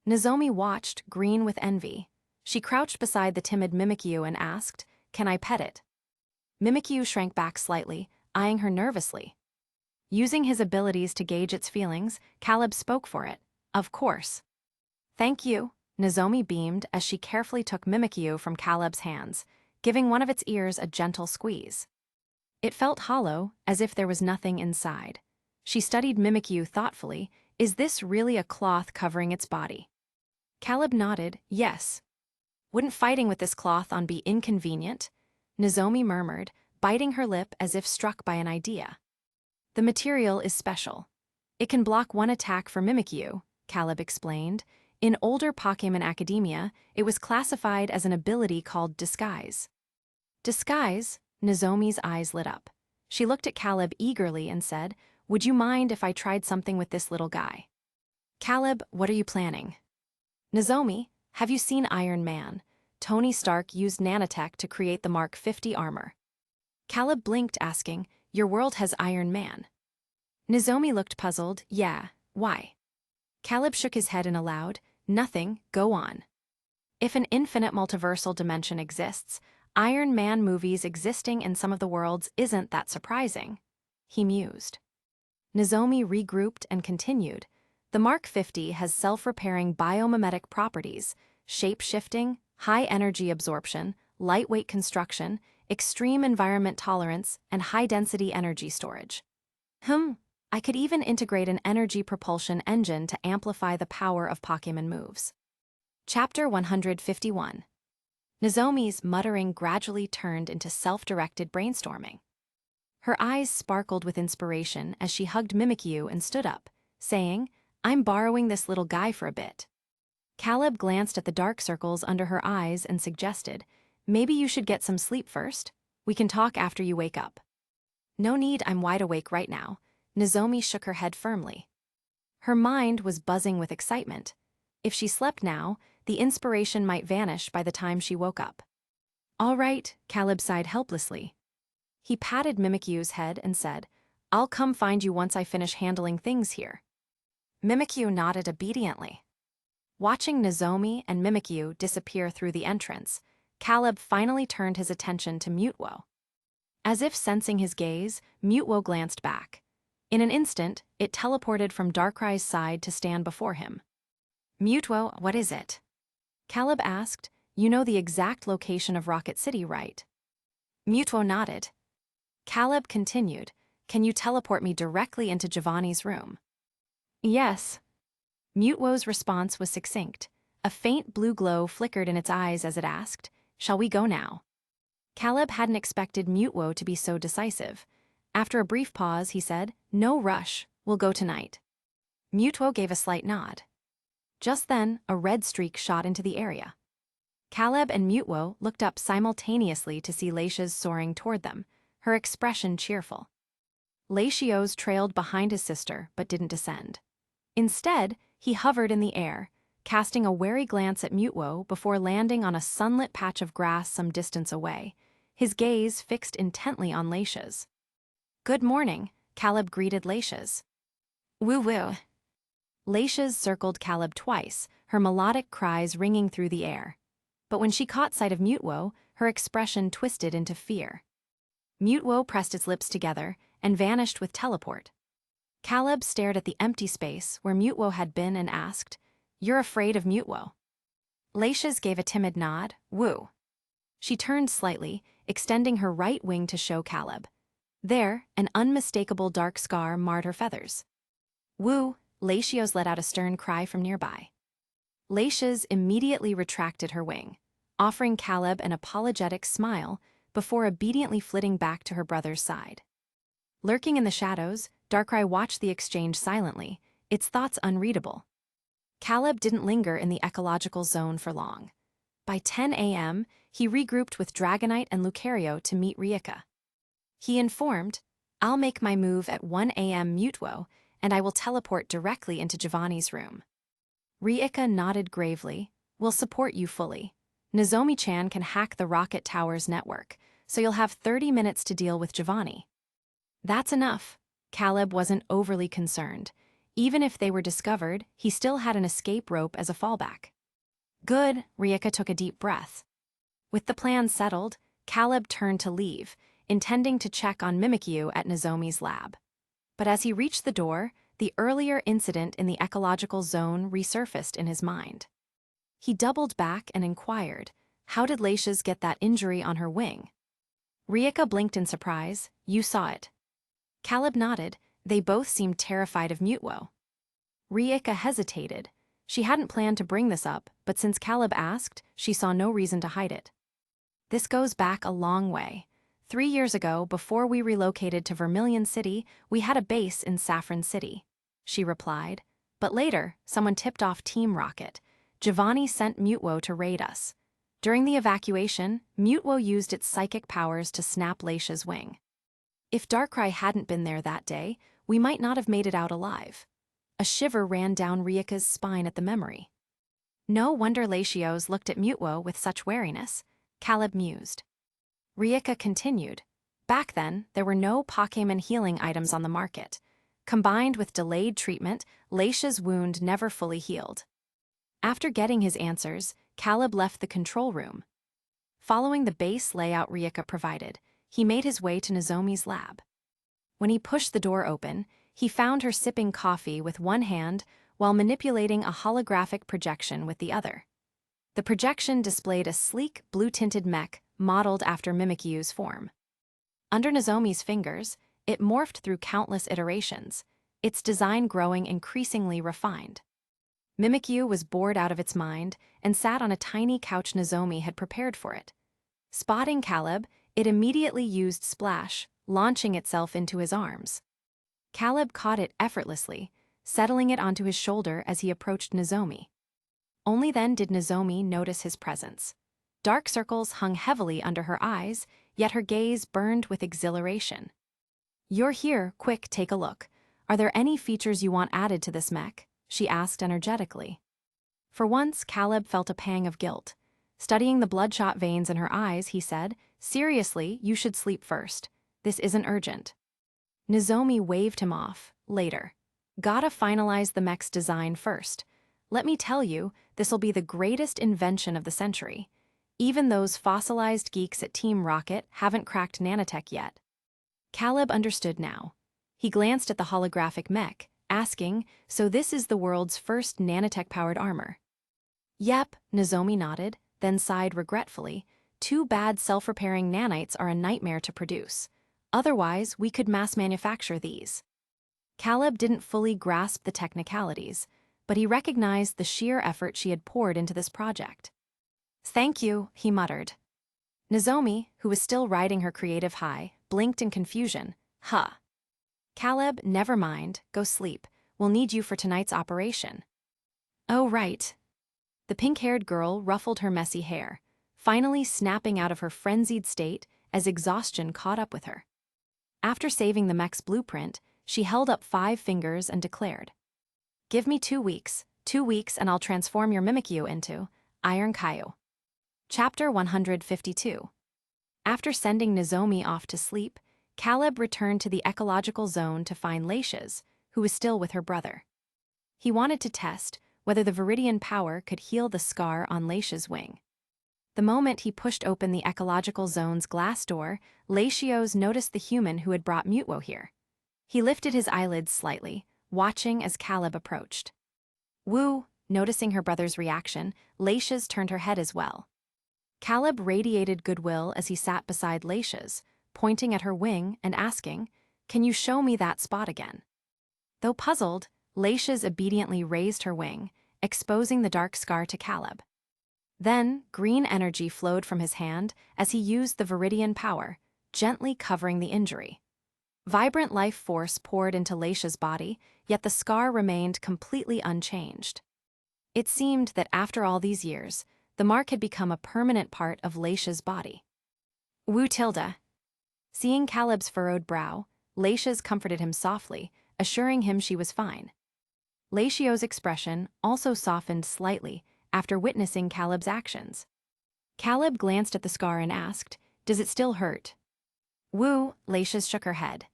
Nozomi watched, green with envy. She crouched beside the timid Mimikyu and asked, "Can I pet it?" Mimikyu shrank back slightly, eyeing her nervously. Using his abilities to gauge its feelings, Caleb spoke for it. "Of course." "Thank you," Nozomi beamed as she carefully took Mimikyu from Caleb's hands, giving one of its ears a gentle squeeze. It felt hollow, as if there was nothing inside. She studied Mimikyu thoughtfully. Is this really a cloth covering its body? Caleb nodded, yes. Wouldn't fighting with this cloth on be inconvenient? Nozomi murmured, biting her lip as if struck by an idea. The material is special. It can block one attack for Mimikyu, Caleb explained. In older Pokémon Academia, it was classified as an ability called Disguise. Disguise? Nozomi's eyes lit up. She looked at Caleb eagerly and said, "Would you mind if I tried something with this little guy?" "Caleb, what are you planning?" "Nozomi, have you seen Iron Man? Tony Stark used nanotech to create the Mark 50 armor." Caleb blinked, asking, "Your world has Iron Man?" Nozomi looked puzzled. "Yeah, why?" Caleb shook his head and allowed, "Nothing, go on." If an infinite multiversal dimension exists, Iron Man movies existing in some of the worlds isn't that surprising, he mused. Nozomi regrouped and continued. The Mark 50 has self-repairing biomimetic properties, shape-shifting, high energy absorption, lightweight construction, extreme environment tolerance, and high-density energy storage. I could even integrate an energy propulsion engine to amplify the power of Pokémon moves. Chapter 151. Nozomi's muttering gradually turned into self-directed brainstorming. Her eyes sparkled with inspiration as she hugged Mimikyu and stood up, saying, "I'm borrowing this little guy for a bit." Caleb glanced at the dark circles under her eyes and suggested, "Maybe you should get some sleep first? We can talk after you wake up." "No need, I'm wide awake right now." Nozomi shook her head firmly. Her mind was buzzing with excitement. If she slept now, the inspiration might vanish by the time she woke up. "All right," Caleb sighed helplessly. He patted Mimikyu's head and said, "I'll come find you once I finish handling things here." Mimikyu nodded obediently. Watching Nozomi and Mimikyu disappear through the entrance, Caleb finally turned his attention to Mutwo. As if sensing his gaze, Mutwo glanced back. In an instant, it teleported from Darkrai's side to stand before him. "Mutwo, what is it?" Caleb asked. "You know the exact location of Rocket City, right?" Mutwo nodded. Caleb continued, "Can you teleport me directly into Giovanni's room?" "Yes." Mutwo's response was succinct. A faint blue glow flickered in its eyes as it asked, "Shall we go now?" Caleb hadn't expected Mutwo to be so decisive. After a brief pause, he said, "No rush, we'll go tonight." Mutwo gave a slight nod. Just then, a red streak shot into the area. Caleb and Mutwo looked up simultaneously to see Laisha's soaring toward them, her expression cheerful. Laishio's trailed behind his sister but didn't descend. Instead, he hovered in the air, casting a wary glance at Mutwo before landing on a sunlit patch of grass some distance away, his gaze fixed intently on Laisha's. "Good morning," Caleb greeted Laisha's. "Woo-woo." Laisha's circled Caleb twice, her melodic cries ringing through the air. But when she caught sight of Mutwo, her expression twisted into fear. Mutwo pressed its lips together and vanished with teleport. Caleb stared at the empty space where Mutwo had been and asked, "You're afraid of Mutwo?" Laisha's gave a timid nod, "Woo." She turned slightly, extending her right wing to show Caleb. There, an unmistakable dark scar marred her feathers. "Woo," Laishio's let out a stern cry from nearby. Laisha's immediately retracted her wing, offering Caleb an apologetic smile before obediently flitting back to her brother's side. Lurking in the shadows, Darkrai watched the exchange silently, its thoughts unreadable. Caleb didn't linger in the ecological zone for long. By 10 a.m., he regrouped with Dragonite and Lucario to meet Riika. He informed, "I'll make my move at 1 a.m. Mutwo, and I will teleport directly into Giovanni's room." Riika nodded gravely, "We'll support you fully. Nozomi-chan can hack the Rocket Tower's network, so you'll have 30 minutes to deal with Giovanni." That's enough. Caleb wasn't overly concerned. Even if they were discovered, he still had an escape rope as a fallback. Good, Rieka took a deep breath. With the plan settled, Caleb turned to leave, intending to check on Mimikyu at Nozomi's lab. But as he reached the door, the earlier incident in the ecological zone resurfaced in his mind. He doubled back and inquired, how did Laisha's get that injury on her wing? Rieka blinked in surprise. You saw it. Caleb nodded. They both seemed terrified of Mutwo. Rieka hesitated. She hadn't planned to bring this up, but since Caleb asked, she saw no reason to hide it. This goes back a long way. 3 years ago, before we relocated to Vermilion City, we had a base in Saffron City, she replied. But later, someone tipped off Team Rocket. Giovanni sent Mutwo to raid us. During the evacuation, Mutwo used its psychic powers to snap Laisha's wing. If Darkrai hadn't been there that day, we might not have made it out alive. A shiver ran down Rieka's spine at the memory. No wonder Latios looked at Mutwo with such wariness, Caleb mused. Rieka continued. Back then, there were no Pokémon healing items on the market. Combined with delayed treatment, Laisha's wound never fully healed. After getting his answers, Caleb left the control room. Following the base layout Rieka provided, he made his way to Nozomi's lab. When he pushed the door open, he found her sipping coffee with one hand while manipulating a holographic projection with the other. The projection displayed a sleek, blue-tinted mech modeled after Mimikyu's form. Under Nozomi's fingers, it morphed through countless iterations, its design growing increasingly refined. Mimikyu was bored out of its mind and sat on a tiny couch Nozomi had prepared for it. Spotting Caleb, it immediately used Splash, launching itself into his arms. Caleb caught it effortlessly, settling it onto his shoulder as he approached Nozomi. Only then did Nozomi notice his presence. Dark circles hung heavily under her eyes, yet her gaze burned with exhilaration. "You're here, quick, take a look. Are there any features you want added to this mech?" she asked energetically. For once, Caleb felt a pang of guilt. Studying the bloodshot veins in her eyes, he said, "Seriously, you should sleep first. This isn't urgent." Nozomi waved him off. Later. "Gotta finalize the mech's design first. Let me tell you, this'll be the greatest invention of the century. Even those fossilized geeks at Team Rocket haven't cracked nanotech yet." Caleb understood now. He glanced at the holographic mech, asking, "So this is the world's first nanotech-powered armor?" "Yep," Nozomi nodded, then sighed regretfully. "Too bad self-repairing nanites are a nightmare to produce. Otherwise, we could mass manufacture these." Caleb didn't fully grasp the technicalities, but he recognized the sheer effort she had poured into this project. "Thank you," he muttered. Nozomi, who was still riding her creative high, blinked in confusion. "Huh." "Caleb, never mind, go sleep. We'll need you for tonight's operation." "Oh, right." The pink-haired girl ruffled her messy hair, finally snapping out of her frenzied state as exhaustion caught up with her. After saving the mech's blueprint, she held up 5 fingers and declared, "Give me 2 weeks. 2 weeks and I'll transform your Mimikyu into Iron Kaio." Chapter 152. After sending Nozomi off to sleep, Caleb returned to the ecological zone to find Laisha's, who was still with her brother. He wanted to test whether the Viridian Power could heal the scar on Laisha's wing. The moment he pushed open the ecological zone's glass door, Latios noticed the human who had brought Mutwo here. He lifted his eyelids slightly, watching as Caleb approached. "Woo," noticing her brother's reaction, Laisha's turned her head as well. Caleb radiated goodwill as he sat beside Laisha's, pointing at her wing and asking, "Can you show me that spot again?" Though puzzled, Laisha's obediently raised her wing, exposing the dark scar to Caleb. Then, green energy flowed from his hand as he used the Viridian Power, gently covering the injury. Vibrant life force poured into Laisha's body, yet the scar remained completely unchanged. It seemed that after all these years, the mark had become a permanent part of Laisha's body. "Woo Tilda." Seeing Caleb's furrowed brow, Laisha's comforted him softly, assuring him she was fine. Laishio's expression also softened slightly after witnessing Caleb's actions. Caleb glanced at the scar and asked, "Does it still hurt?" "Woo," Laisha shook her head.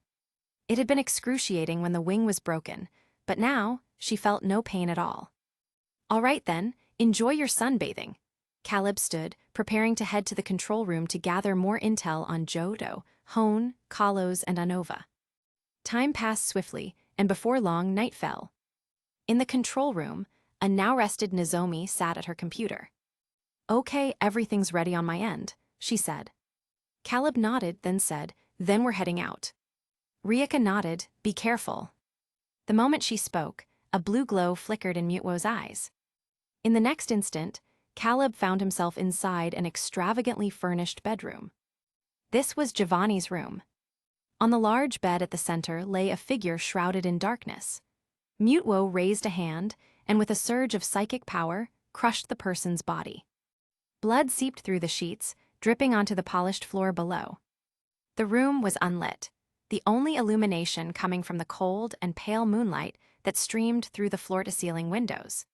It had been excruciating when the wing was broken, but now she felt no pain at all. "All right then, Enjoy your sunbathing. Caleb stood, preparing to head to the control room to gather more intel on Johto, Hone, Kalos, and Unova. Time passed swiftly, and before long night fell. In the control room, a now-rested Nozomi sat at her computer. "Okay, everything's ready on my end," she said. Caleb nodded, then said, "Then we're heading out." Rieka nodded, "Be careful." The moment she spoke, a blue glow flickered in Mutwo's eyes. In the next instant, Caleb found himself inside an extravagantly furnished bedroom. This was Giovanni's room. On the large bed at the center lay a figure shrouded in darkness. Mutwo raised a hand, and with a surge of psychic power, crushed the person's body. Blood seeped through the sheets, dripping onto the polished floor below. The room was unlit, the only illumination coming from the cold and pale moonlight that streamed through the floor-to-ceiling windows.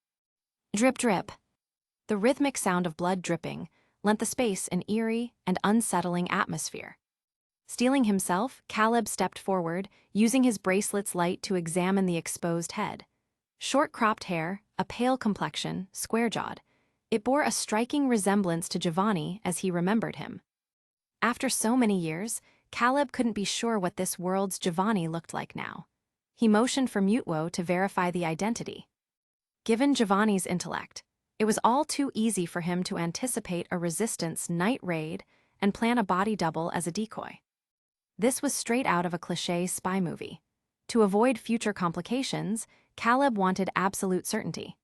Drip, drip. The rhythmic sound of blood dripping lent the space an eerie and unsettling atmosphere. Steeling himself, Caleb stepped forward, using his bracelet's light to examine the exposed head. Short-cropped hair, a pale complexion, square-jawed. It bore a striking resemblance to Giovanni as he remembered him. After so many years, Caleb couldn't be sure what this world's Giovanni looked like now. He motioned for Mutwo to verify the identity. Given Giovanni's intellect, it was all too easy for him to anticipate a resistance night raid and plan a body double as a decoy. This was straight out of a cliché spy movie. To avoid future complications, Caleb wanted absolute certainty.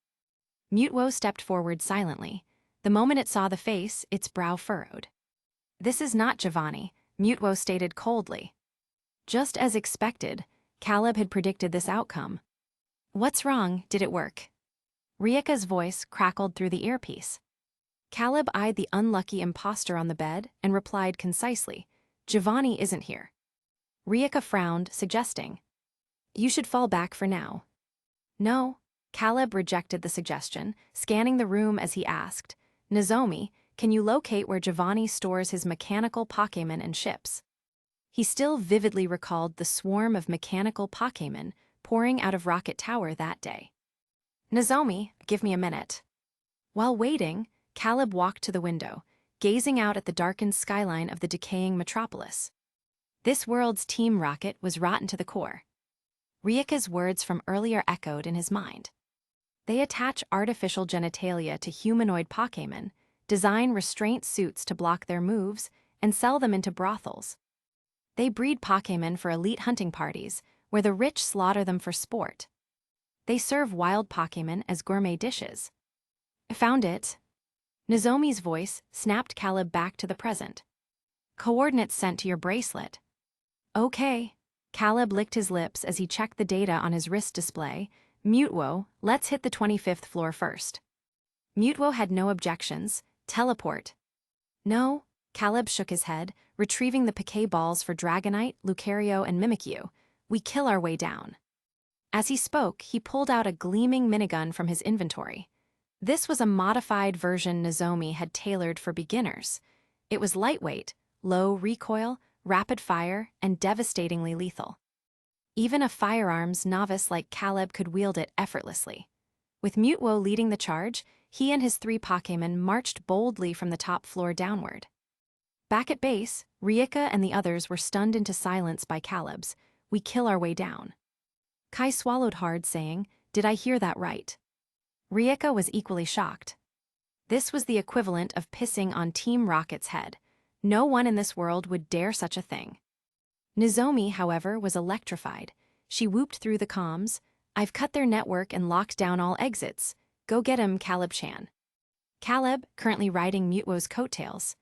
Mutwo stepped forward silently. The moment it saw the face, its brow furrowed. "This is not Giovanni," Mutwo stated coldly. Just as expected, Caleb had predicted this outcome. "What's wrong? Did it work?" Rieka's voice crackled through the earpiece. Caleb eyed the unlucky imposter on the bed and replied concisely, "Giovanni isn't here." Rieka frowned, suggesting, "You should fall back for now." "No." Caleb rejected the suggestion, scanning the room as he asked, "Nozomi, can you locate where Giovanni stores his mechanical Pokémon and ships?" He still vividly recalled the swarm of mechanical Pokémon pouring out of Rocket Tower that day. "Nozomi, give me a minute." While waiting, Caleb walked to the window, gazing out at the darkened skyline of the decaying metropolis. This world's Team Rocket was rotten to the core. Rieka's words from earlier echoed in his mind. They attach artificial genitalia to humanoid Pokémon, design restraint suits to block their moves, and sell them into brothels. They breed Pokémon for elite hunting parties, where the rich slaughter them for sport. They serve wild Pokémon as gourmet dishes. "Found it." Nozomi's voice snapped Caleb back to the present. "Coordinates sent to your bracelet." "Okay." Caleb licked his lips as he checked the data on his wrist display. "Mutwo, let's hit the 25th floor first." Mutwo had no objections. "Teleport." "No." Caleb shook his head, retrieving the Pokéballs for Dragonite, Lucario, and Mimikyu. "We kill our way down." As he spoke, he pulled out a gleaming minigun from his inventory. This was a modified version Nozomi had tailored for beginners. It was lightweight, low recoil, rapid fire, and devastatingly lethal. Even a firearms novice like Caleb could wield it effortlessly. With Mutwo leading the charge, he and his 3 Pokémon marched boldly from the top floor downward. Back at base, Rieka and the others were stunned into silence by Caleb's, "We kill our way down." Kai swallowed hard, saying, "Did I hear that right?" Rieka was equally shocked. This was the equivalent of pissing on Team Rocket's head. No one in this world would dare such a thing. Nozomi, however, was electrified. She whooped through the comms, "I've cut their network and locked down all exits. Go get him, Caleb-chan." Caleb, currently riding Mutwo's coattails.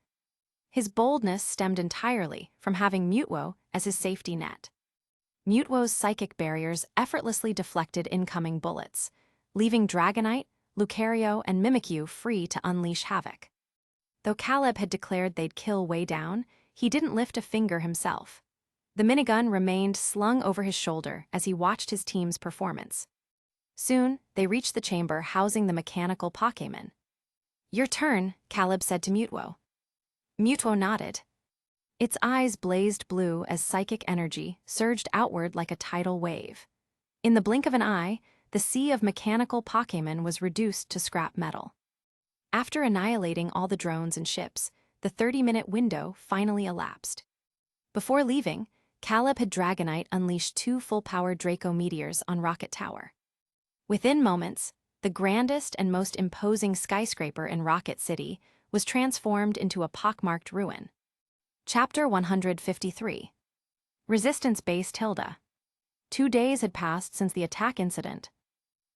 His boldness stemmed entirely from having Mutwo as his safety net. Mutwo's psychic barriers effortlessly deflected incoming bullets, leaving Dragonite, Lucario, and Mimikyu free to unleash havoc. Though Caleb had declared they'd kill way down, he didn't lift a finger himself. The minigun remained slung over his shoulder as he watched his team's performance. Soon, they reached the chamber housing the mechanical Pokémon. "Your turn," Caleb said to Mutwo. Mutwo nodded. Its eyes blazed blue as psychic energy surged outward like a tidal wave. In the blink of an eye, the sea of mechanical Pokémon was reduced to scrap metal. After annihilating all the drones and ships, the 30-minute window finally elapsed. Before leaving, Caleb had Dragonite unleash 2 full-power Draco meteors on Rocket Tower. Within moments, the grandest and most imposing skyscraper in Rocket City was transformed into a pockmarked ruin. Chapter 153. Resistance Base Tilda. 2 days had passed since the attack incident.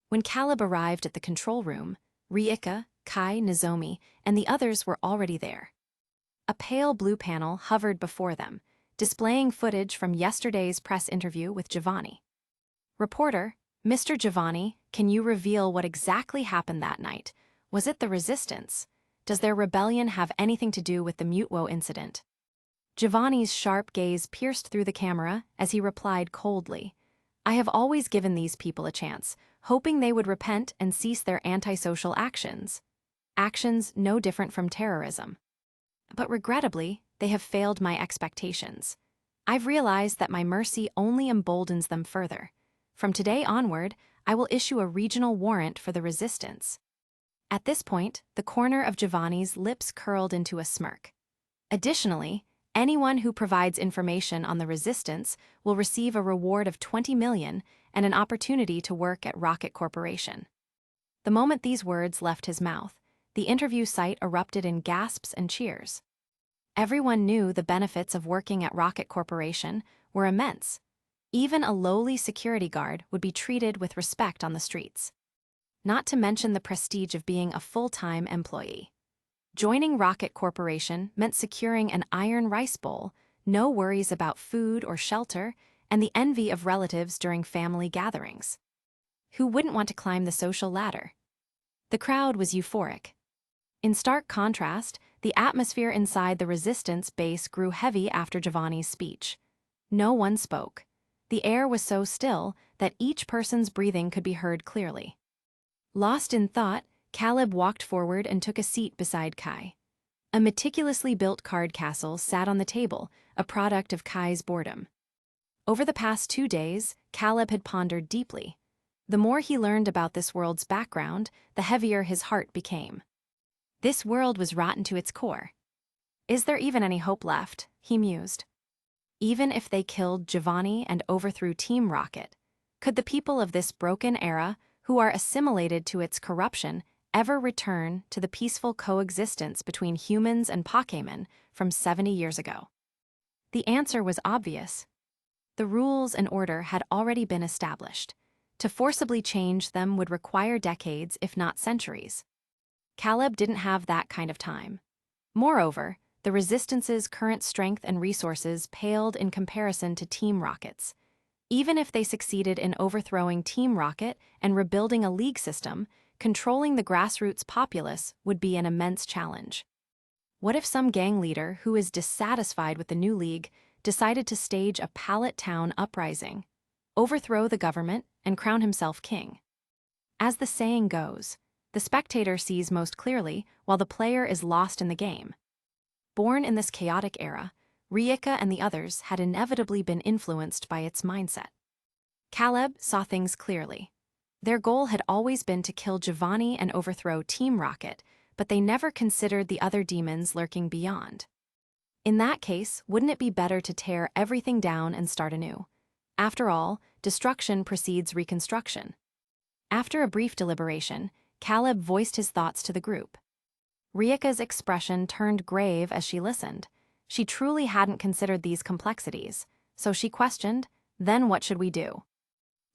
When Caleb arrived at the control room, Riika, Kai, Nozomi, and the others were already there. A pale blue panel hovered before them, displaying footage from yesterday's press interview with Giovanni. Reporter, Mr. Giovanni, can you reveal what exactly happened that night? Was it the resistance? Does their rebellion have anything to do with the Mutwo incident? Giovanni's sharp gaze pierced through the camera as he replied coldly, I have always given these people a chance, hoping they would repent and cease their antisocial actions. Actions no different from terrorism. But regrettably, they have failed my expectations. I've realized that my mercy only emboldens them further. From today onward, I will issue a regional warrant for the resistance. At this point, the corner of Giovanni's lips curled into a smirk. Additionally, anyone who provides information on the resistance will receive a reward of 20 million and an opportunity to work at Rocket Corporation. The moment these words left his mouth, the interview site erupted in gasps and cheers. Everyone knew the benefits of working at Rocket Corporation were immense. Even a lowly security guard would be treated with respect on the streets. Not to mention the prestige of being a full-time employee. Joining Rocket Corporation meant securing an iron rice bowl, no worries about food or shelter, and the envy of relatives during family gatherings. Who wouldn't want to climb the social ladder? The crowd was euphoric. In stark contrast, the atmosphere inside the resistance base grew heavy after Giovanni's speech. No one spoke. The air was so still that each person's breathing could be heard clearly. Lost in thought, Caleb walked forward and took a seat beside Kai. A meticulously built card castle sat on the table, a product of Kai's boredom. Over the past 2 days, Caleb had pondered deeply. The more he learned about this world's background, the heavier his heart became. This world was rotten to its core. Is there even any hope left? He mused. Even if they killed Giovanni and overthrew Team Rocket, could the people of this broken era, who are assimilated to its corruption, ever return to the peaceful coexistence between humans and Pokémon from 70 years ago? The answer was obvious. The rules and order had already been established. To forcibly change them would require decades, if not centuries. Caleb didn't have that kind of time. Moreover, the Resistance's current strength and resources paled in comparison to Team Rocket's. Even if they succeeded in overthrowing Team Rocket and rebuilding a league system, controlling the grassroots populace would be an immense challenge. What if some gang leader who is dissatisfied with the new league decided to stage a Pallet Town uprising, overthrow the government, and crown himself king? As the saying goes, the spectator sees most clearly while the player is lost in the game. Born in this chaotic era, Riika and the others had inevitably been influenced by its mindset. Caleb saw things clearly. Their goal had always been to kill Giovanni and overthrow Team Rocket, but they never considered the other demons lurking beyond. In that case, wouldn't it be better to tear everything down and start anew? After all, destruction precedes reconstruction. After a brief deliberation, Caleb voiced his thoughts to the group. Riika's expression turned grave as she listened. She truly hadn't considered these complexities, so she questioned, then what should we do?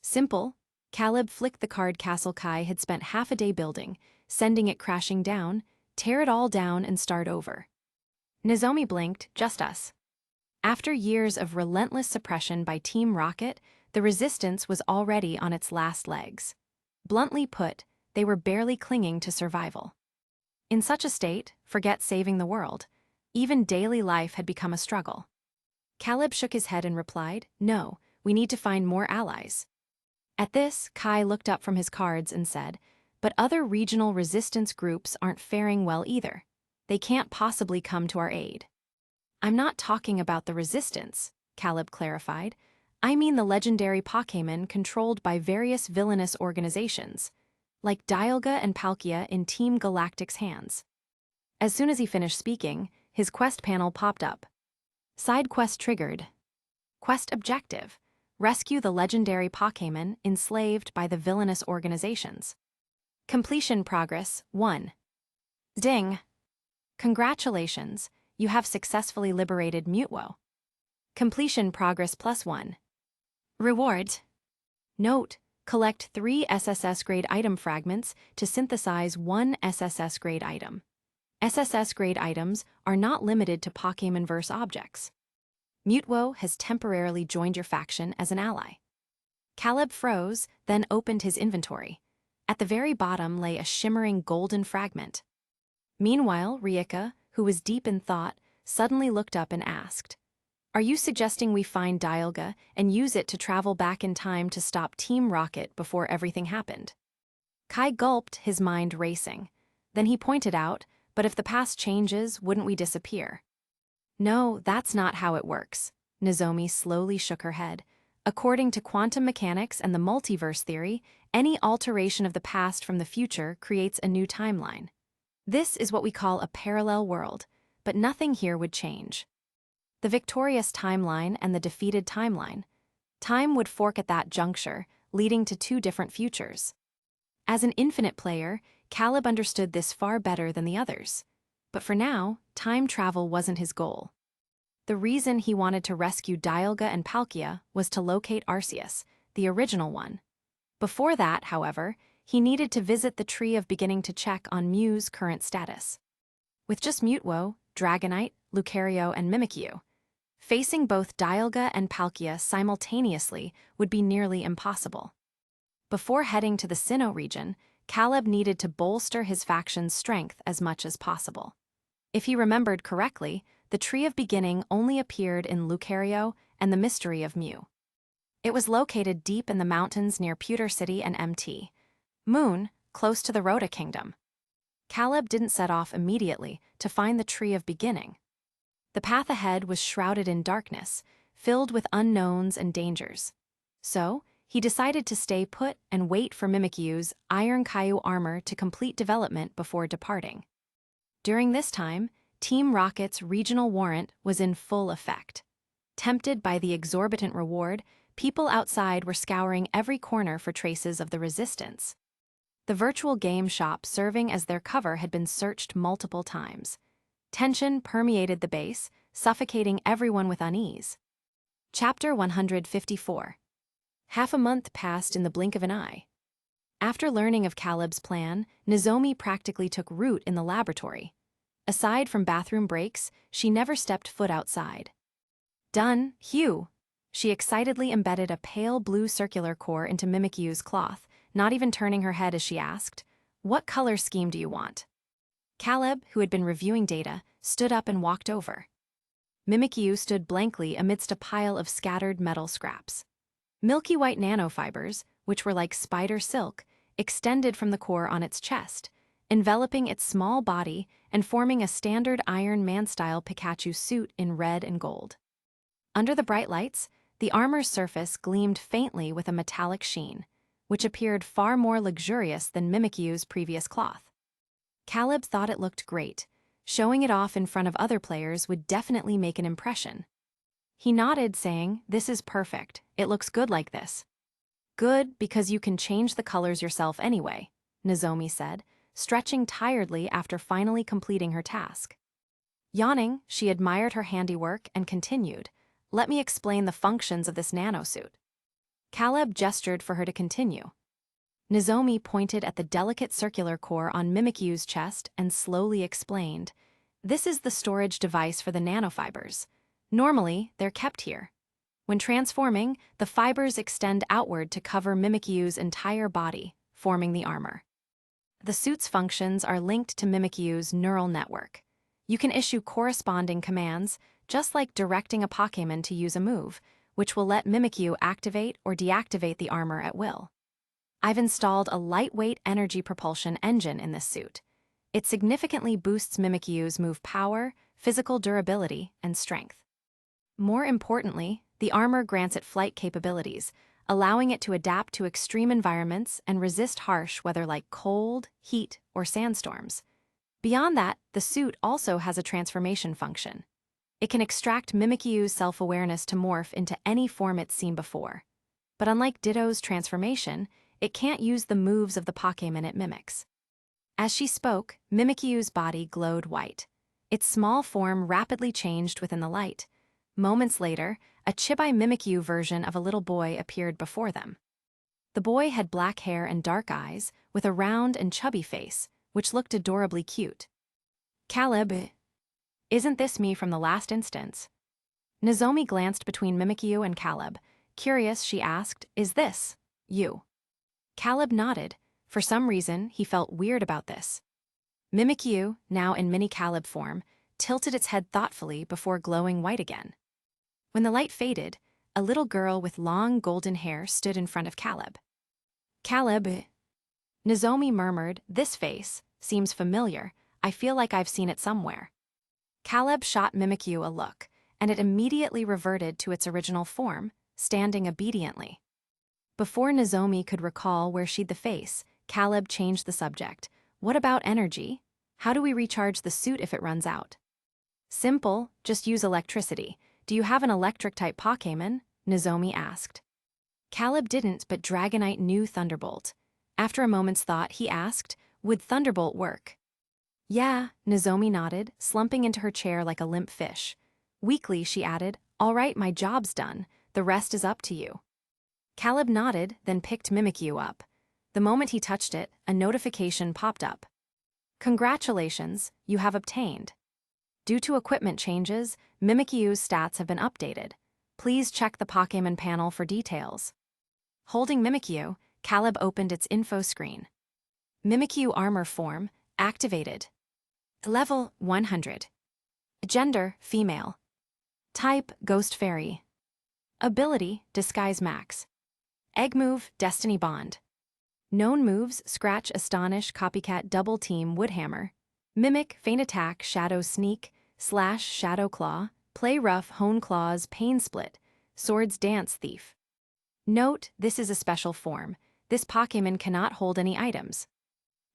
Simple. Caleb flicked the card castle Kai had spent half a day building, sending it crashing down, tear it all down and start over. Nozomi blinked, just us. After years of relentless suppression by Team Rocket, the resistance was already on its last legs. Bluntly put, they were barely clinging to survival. In such a state, forget saving the world. Even daily life had become a struggle. Caleb shook his head and replied, no, we need to find more allies. At this, Kai looked up from his cards and said, but other regional resistance groups aren't faring well either. They can't possibly come to our aid. I'm not talking about the resistance, Caleb clarified. I mean the legendary Pokémon controlled by various villainous organizations. like Dialga and Palkia in Team Galactic's hands. As soon as he finished speaking, his quest panel popped up. Side quest triggered. Quest objective: rescue the legendary Pokémon enslaved by the villainous organizations. Completion progress 1. Ding! Congratulations, you have successfully liberated Mutwo. Completion progress +1. Reward. Note: collect 3 SSS grade item fragments to synthesize 1 SSS grade item. SSS grade items are not limited to Pokémonverse objects. Mutwo has temporarily joined your faction as an ally. Caleb froze, then opened his inventory. At the very bottom lay a shimmering golden fragment. Meanwhile, Rieka, who was deep in thought, suddenly looked up and asked, "Are you suggesting we find Dialga and use it to travel back in time to stop Team Rocket before everything happened?" Kai gulped, his mind racing. Then he pointed out, "But if the past changes, wouldn't we disappear?" "No, that's not how it works." Nozomi slowly shook her head. "According to quantum mechanics and the multiverse theory, any alteration of the past from the future creates a new timeline. This is what we call a parallel world, but nothing here would change. The victorious timeline and the defeated timeline. Time would fork at that juncture, leading to 2 different futures." As an infinite player, Caleb understood this far better than the others. But for now, time travel wasn't his goal. The reason he wanted to rescue Dialga and Palkia was to locate Arceus, the original one. Before that, however, he needed to visit the Tree of Beginning to check on Mew's current status. With just Mutwo, Dragonite, Lucario, and Mimikyu, facing both Dialga and Palkia simultaneously would be nearly impossible. Before heading to the Sinnoh region, Caleb needed to bolster his faction's strength as much as possible. If he remembered correctly, the Tree of Beginning only appeared in Lucario and the Mystery of Mew. It was located deep in the mountains near Pewter City and Mt. Moon, close to the Rhoda Kingdom. Caleb didn't set off immediately to find the Tree of Beginning. The path ahead was shrouded in darkness, filled with unknowns and dangers. So, he decided to stay put and wait for Mimikyu's Iron Caillou armor to complete development before departing. During this time, Team Rocket's regional warrant was in full effect. Tempted by the exorbitant reward, people outside were scouring every corner for traces of the resistance. The virtual game shop serving as their cover had been searched multiple times. Tension permeated the base, suffocating everyone with unease. Chapter 154. Half a month passed in the blink of an eye. After learning of Caleb's plan, Nozomi practically took root in the laboratory. Aside from bathroom breaks, she never stepped foot outside. "Done, Hugh!" She excitedly embedded a pale blue circular core into Mimikyu's cloth, not even turning her head as she asked, "What color scheme do you want?" Caleb, who had been reviewing data, stood up and walked over. Mimikyu stood blankly amidst a pile of scattered metal scraps. Milky white nanofibers, which were like spider silk, extended from the core on its chest, enveloping its small body and forming a standard Iron Man-style Pikachu suit in red and gold. Under the bright lights, the armor's surface gleamed faintly with a metallic sheen, which appeared far more luxurious than Mimikyu's previous cloth. Caleb thought it looked great. Showing it off in front of other players would definitely make an impression. He nodded, saying, "This is perfect. It looks good like this." "Good, because you can change the colors yourself anyway," Nozomi said, stretching tiredly after finally completing her task. Yawning, she admired her handiwork and continued, "Let me explain the functions of this nanosuit." Caleb gestured for her to continue. Nozomi pointed at the delicate circular core on Mimikyu's chest and slowly explained, "This is the storage device for the nanofibers. Normally, they're kept here. When transforming, the fibers extend outward to cover Mimikyu's entire body, forming the armor. The suit's functions are linked to Mimikyu's neural network. You can issue corresponding commands, just like directing a Pokémon to use a move, which will let Mimikyu activate or deactivate the armor at will. I've installed a lightweight energy propulsion engine in this suit. It significantly boosts Mimikyu's move power, physical durability, and strength. More importantly, the armor grants it flight capabilities, allowing it to adapt to extreme environments and resist harsh weather like cold, heat, or sandstorms. Beyond that, the suit also has a transformation function. It can extract Mimikyu's self-awareness to morph into any form it's seen before. But unlike Ditto's transformation, it can't use the moves of the Pokémon it mimics. As she spoke, Mimikyu's body glowed white. Its small form rapidly changed within the light. Moments later, a Chibi Mimikyu version of a little boy appeared before them. The boy had black hair and dark eyes, with a round and chubby face, which looked adorably cute. "Caleb, isn't this me from the last instance?" Nozomi glanced between Mimikyu and Caleb. Curious, she asked, "Is this you?" Caleb nodded. For some reason, he felt weird about this. Mimikyu, now in mini Caleb form, tilted its head thoughtfully before glowing white again. When the light faded, a little girl with long golden hair stood in front of Caleb. "Caleb," Nozomi murmured, "this face seems familiar. I feel like I've seen it somewhere." Caleb shot Mimikyu a look, and it immediately reverted to its original form, standing obediently. Before Nozomi could recall where she'd the face, Caleb changed the subject. "What about energy? How do we recharge the suit if it runs out?" "Simple, just use electricity. Do you have an electric-type Pokémon?" Nozomi asked. Caleb didn't, but Dragonite knew Thunderbolt. After a moment's thought, he asked, "Would Thunderbolt work?" "Yeah," Nozomi nodded, slumping into her chair like a limp fish. Weakly, she added, "All right, my job's done. The rest is up to you." Caleb nodded, then picked Mimikyu up. The moment he touched it, a notification popped up. "Congratulations, you have obtained. Due to equipment changes, Mimikyu's stats have been updated. Please check the Pokémon panel for details." Holding Mimikyu, Caleb opened its info screen. Mimikyu armor form activated. Level 100. Gender, female. Type, Ghost Fairy. Ability, Disguise Max. Egg move, Destiny Bond. Known moves, Scratch, Astonish, Copycat, Double Team, Woodhammer. Mimic, Feint Attack, Shadow Sneak, Slash, Shadow Claw, Play Rough, Hone Claws, Pain Split, Swords Dance Thief. Note, this is a special form. This Pokémon cannot hold any items.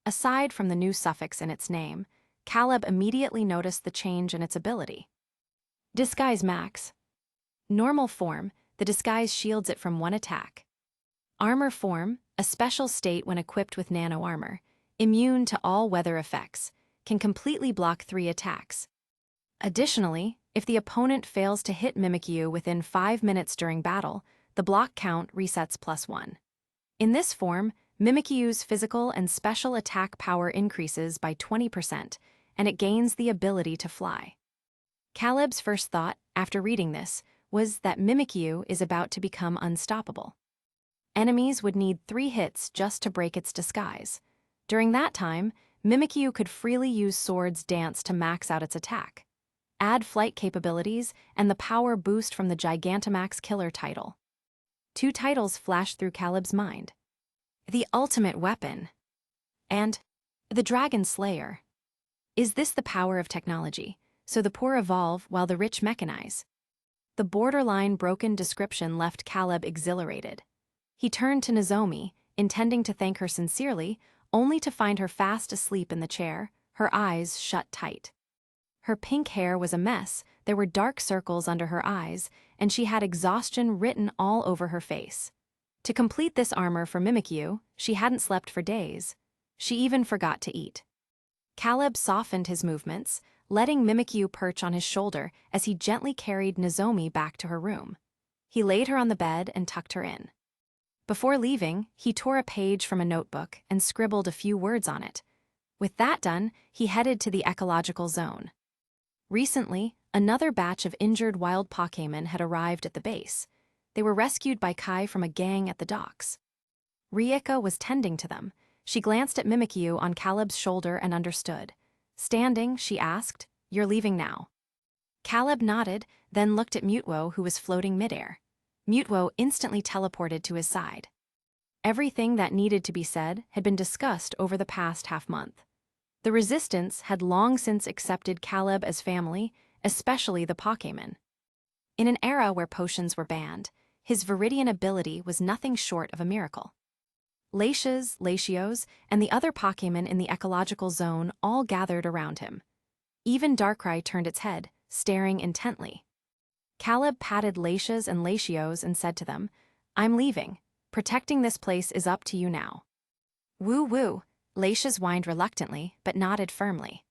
Aside from the new suffix in its name, Caleb immediately noticed the change in its ability. Disguise Max. Normal form, the disguise shields it from one attack. Armor form, a special state when equipped with nano armor, immune to all weather effects, can completely block 3 attacks. Additionally, if the opponent fails to hit Mimikyu within 5 minutes during battle, the block count resets +1. In this form, Mimikyu's physical and special attack power increases by 20%, and it gains the ability to fly. Caleb's first thought, after reading this, was that Mimikyu is about to become unstoppable. Enemies would need 3 hits just to break its disguise. During that time, Mimikyu could freely use Swords Dance to max out its attack. Add flight capabilities and the power boost from the Gigantamax Killer title. 2 titles flashed through Caleb's mind. The Ultimate Weapon and the Dragon Slayer. Is this the power of technology? So the poor evolve while the rich mechanize. The borderline broken description left Caleb exhilarated. He turned to Nozomi, intending to thank her sincerely, only to find her fast asleep in the chair, her eyes shut tight. Her pink hair was a mess, there were dark circles under her eyes, and she had exhaustion written all over her face. To complete this armor for Mimikyu, she hadn't slept for days. She even forgot to eat. Caleb softened his movements, letting Mimikyu perch on his shoulder as he gently carried Nozomi back to her room. He laid her on the bed and tucked her in. Before leaving, he tore a page from a notebook and scribbled a few words on it. With that done, he headed to the ecological zone. Recently, another batch of injured wild Pokémon had arrived at the base. They were rescued by Kai from a gang at the docks. Rieka was tending to them. She glanced at Mimikyu on Caleb's shoulder and understood. Standing, she asked, "You're leaving now?" Caleb nodded, then looked at Mutwo, who was floating midair. Mutwo instantly teleported to his side. Everything that needed to be said had been discussed over the past half-month. The Resistance had long since accepted Caleb as family, especially the Pokémon. In an era where potions were banned, His Viridian ability was nothing short of a miracle. Latios, and the other Pokémon in the ecological zone all gathered around him. Even Darkrai turned its head, staring intently. Caleb patted Latios and said to them, "I'm leaving. Protecting this place is up to you now." Woo-woo, Latios whined reluctantly, but nodded firmly.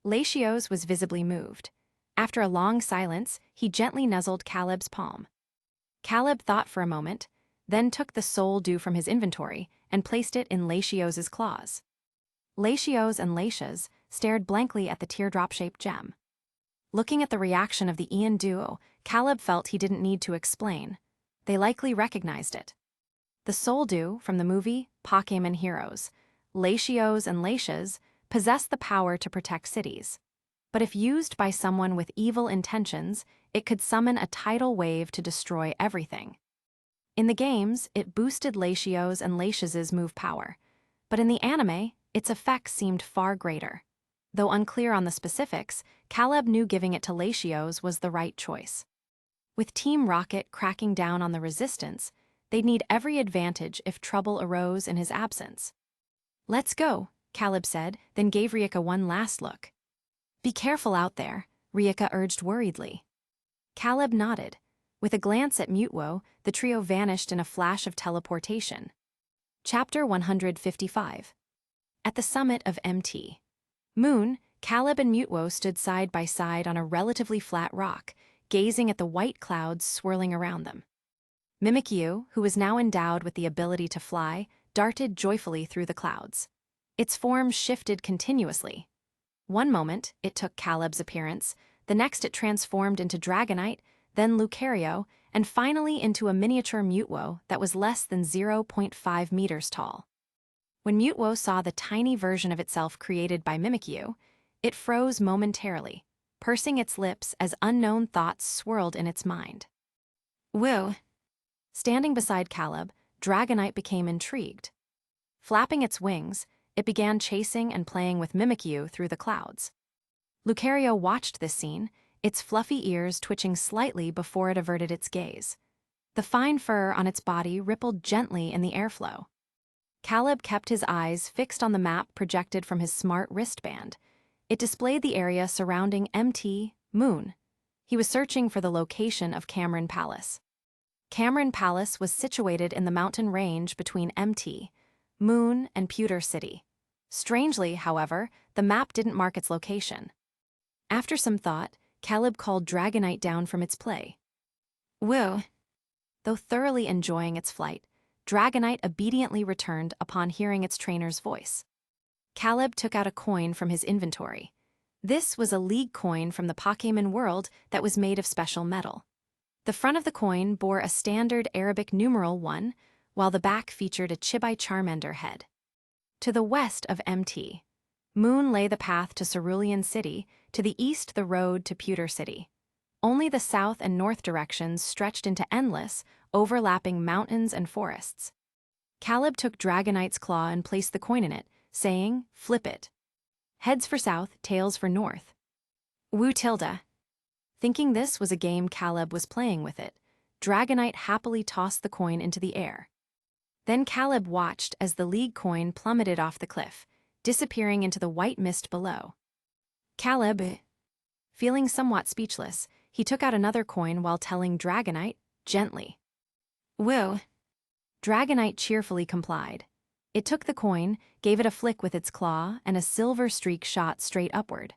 Latios was visibly moved. After a long silence, he gently nuzzled Caleb's palm. Caleb thought for a moment, then took the soul dew from his inventory and placed it in Latios's claws. Latios stared blankly at the teardrop-shaped gem. Looking at the reaction of the Ian duo, Caleb felt he didn't need to explain. They likely recognized it. The soul dew from the movie Pokémon Heroes, Latios possess the power to protect cities. But if used by someone with evil intentions, it could summon a tidal wave to destroy everything. In the games, it boosted Latios's move power, but in the anime, its effects seemed far greater. Though unclear on the specifics, Caleb knew giving it to Latios was the right choice. With Team Rocket cracking down on the resistance, they'd need every advantage if trouble arose in his absence. "Let's go," Caleb said, then gave Rieka one last look. "Be careful out there," Rieka urged worriedly. Caleb nodded. With a glance at Mutwo, the trio vanished in a flash of teleportation. Chapter 155. At the summit of Mt. Moon, Caleb and Mutwo stood side by side on a relatively flat rock, gazing at the white clouds swirling around them. Mimikyu, who was now endowed with the ability to fly, darted joyfully through the clouds. Its form shifted continuously. One moment, it took Caleb's appearance, the next it transformed into Dragonite, then Lucario, and finally into a miniature Mutwo that was less than 0.5 meters tall. When Mutwo saw the tiny version of itself created by Mimikyu, it froze momentarily, pursing its lips as unknown thoughts swirled in its mind. "Woo!" Standing beside Caleb, Dragonite became intrigued. Flapping its wings, it began chasing and playing with Mimikyu through the clouds. Lucario watched this scene, its fluffy ears twitching slightly before it averted its gaze. The fine fur on its body rippled gently in the airflow. Caleb kept his eyes fixed on the map projected from his smart wristband. It displayed the area surrounding Mt. Moon. He was searching for the location of Cameron Palace. Cameron Palace was situated in the mountain range between Mt. Moon and Pewter City. Strangely, however, the map didn't mark its location. After some thought, Caleb called Dragonite down from its play. "Woo!" Though thoroughly enjoying its flight, Dragonite obediently returned upon hearing its trainer's voice. Caleb took out a coin from his inventory. This was a league coin from the Pokémon world that was made of special metal. The front of the coin bore a standard Arabic numeral 1, while the back featured a Chibi Charmander head. To the west of Mt. Moon lay the path to Cerulean City, to the east the road to Pewter City. Only the south and north directions stretched into endless, overlapping mountains and forests. Caleb took Dragonite's claw and placed the coin in it, saying, "Flip it. Heads for south, tails for north." Woo tilde. Thinking this was a game Caleb was playing with it, Dragonite happily tossed the coin into the air. Then Caleb watched as the league coin plummeted off the cliff, disappearing into the white mist below. Caleb, feeling somewhat speechless, he took out another coin while telling Dragonite, gently, "Woo." Dragonite cheerfully complied. It took the coin, gave it a flick with its claw, and a silver streak shot straight upward.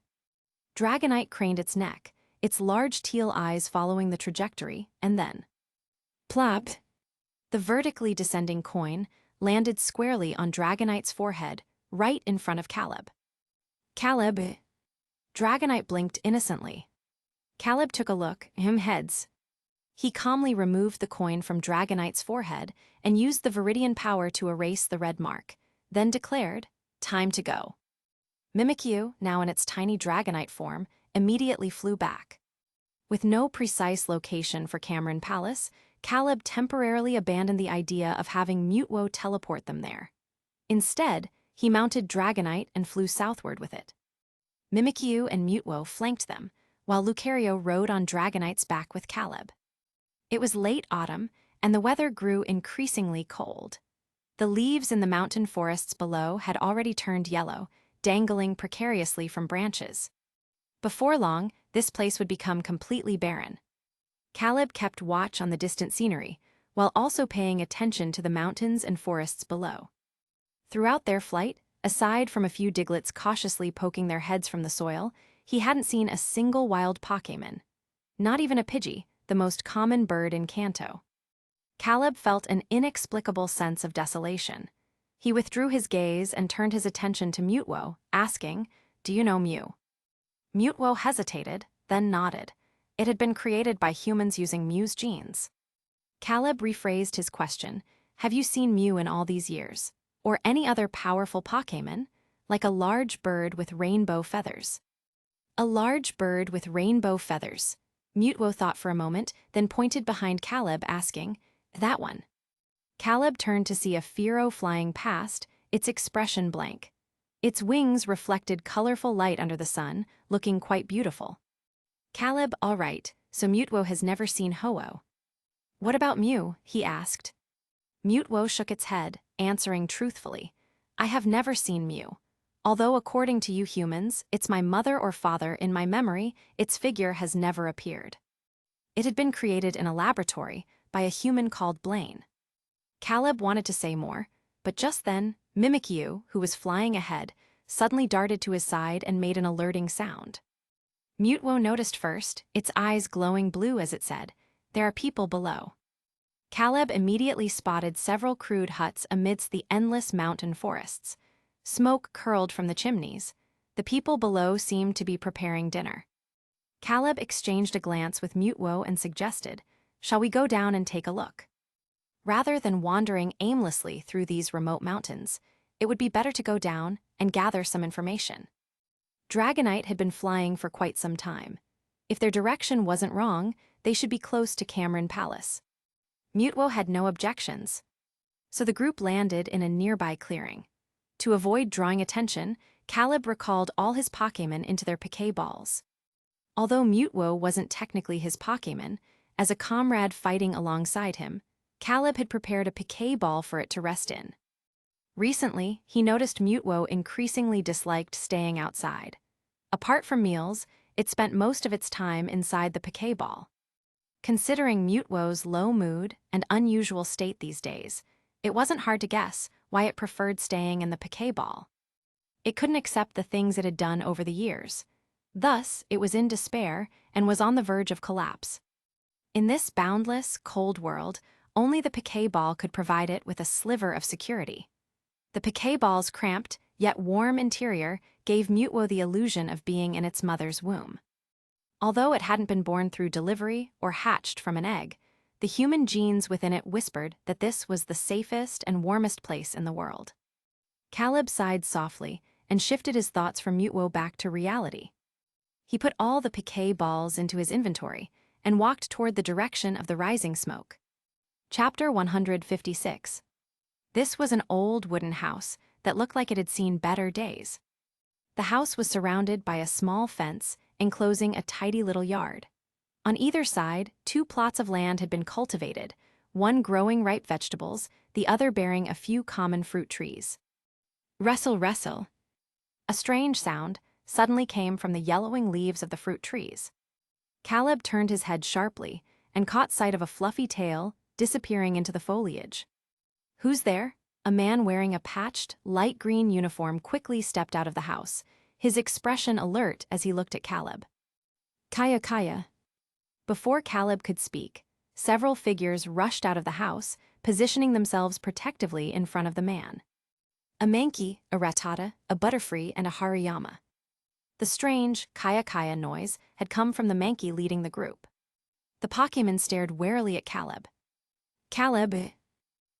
Dragonite craned its neck, its large teal eyes following the trajectory, and then, plop! The vertically descending coin landed squarely on Dragonite's forehead, right in front of Caleb. "Caleb." Dragonite blinked innocently. Caleb took a look, heads. He calmly removed the coin from Dragonite's forehead and used the Viridian Power to erase the red mark, then declared, "Time to go." Mimikyu, now in its tiny Dragonite form, immediately flew back. With no precise location for Cameron Palace, Caleb temporarily abandoned the idea of having Mutwo teleport them there. Instead, he mounted Dragonite and flew southward with it. Mimikyu and Mutwo flanked them, while Lucario rode on Dragonite's back with Caleb. It was late autumn, and the weather grew increasingly cold. The leaves in the mountain forests below had already turned yellow, dangling precariously from branches. Before long, this place would become completely barren. Caleb kept watch on the distant scenery, while also paying attention to the mountains and forests below. Throughout their flight, aside from a few Digletts cautiously poking their heads from the soil, he hadn't seen a single wild Pokémon. Not even a Pidgey, the most common bird in Kanto. Caleb felt an inexplicable sense of desolation. He withdrew his gaze and turned his attention to Mutwo, asking, "Do you know Mew?" Mutwo hesitated, then nodded. It had been created by humans using Mew's genes. Caleb rephrased his question, "Have you seen Mew in all these years? Or any other powerful Pokémon, like a large bird with rainbow feathers?" A large bird with rainbow feathers. Mutwo thought for a moment, then pointed behind Caleb, asking, "That one?" Caleb turned to see a Fearow flying past, its expression blank. Its wings reflected colorful light under the sun, looking quite beautiful. Caleb, all right, so Mutwo has never seen Ho-Oh. "What about Mew?" he asked. Mutwo shook its head, answering truthfully, "I have never seen Mew. Although according to you humans, it's my mother or father, in my memory, its figure has never appeared. It had been created in a laboratory by a human called Blaine." Caleb wanted to say more, but just then, Mimikyu, who was flying ahead, suddenly darted to his side and made an alerting sound. Mutwo noticed first, its eyes glowing blue as it said, "There are people below." Caleb immediately spotted several crude huts amidst the endless mountain forests. Smoke curled from the chimneys. The people below seemed to be preparing dinner. Caleb exchanged a glance with Mutwo and suggested, "Shall we go down and take a look?" Rather than wandering aimlessly through these remote mountains, it would be better to go down and gather some information. Dragonite had been flying for quite some time. If their direction wasn't wrong, they should be close to Cameron Palace. Mutwo had no objections, so the group landed in a nearby clearing. To avoid drawing attention, Caleb recalled all his Pokémon into their Pokéballs. Although Mutwo wasn't technically his Pokémon, as a comrade fighting alongside him, Caleb had prepared a Pokéball for it to rest in. Recently, he noticed Mutwo increasingly disliked staying outside. Apart from meals, it spent most of its time inside the Pokéball. Considering Mutwo's low mood and unusual state these days, it wasn't hard to guess why it preferred staying in the Pokéball. It couldn't accept the things it had done over the years. Thus, it was in despair and was on the verge of collapse. In this boundless, cold world, only the Pokéball could provide it with a sliver of security. The Pokéball's cramped, yet warm interior gave Mutwo the illusion of being in its mother's womb. Although it hadn't been born through delivery or hatched from an egg, the human genes within it whispered that this was the safest and warmest place in the world. Caleb sighed softly and shifted his thoughts from Mutwo back to reality. He put all the Pokéballs into his inventory and walked toward the direction of the rising smoke. Chapter 156. This was an old wooden house that looked like it had seen better days. The house was surrounded by a small fence enclosing a tidy little yard. On either side, 2 plots of land had been cultivated, one growing ripe vegetables, the other bearing a few common fruit trees. Rustle, rustle. A strange sound suddenly came from the yellowing leaves of the fruit trees. Caleb turned his head sharply and caught sight of a fluffy tail disappearing into the foliage. "Who's there?" A man wearing a patched, light green uniform quickly stepped out of the house, his expression alert as he looked at Caleb. "Kaya Kaya." Before Caleb could speak, several figures rushed out of the house, positioning themselves protectively in front of the man. A Mankey, a Rattata, a Butterfree, and a Hariyama. The strange Kaya Kaya noise had come from the Mankey leading the group. The Pokémon stared warily at Caleb. "Caleb."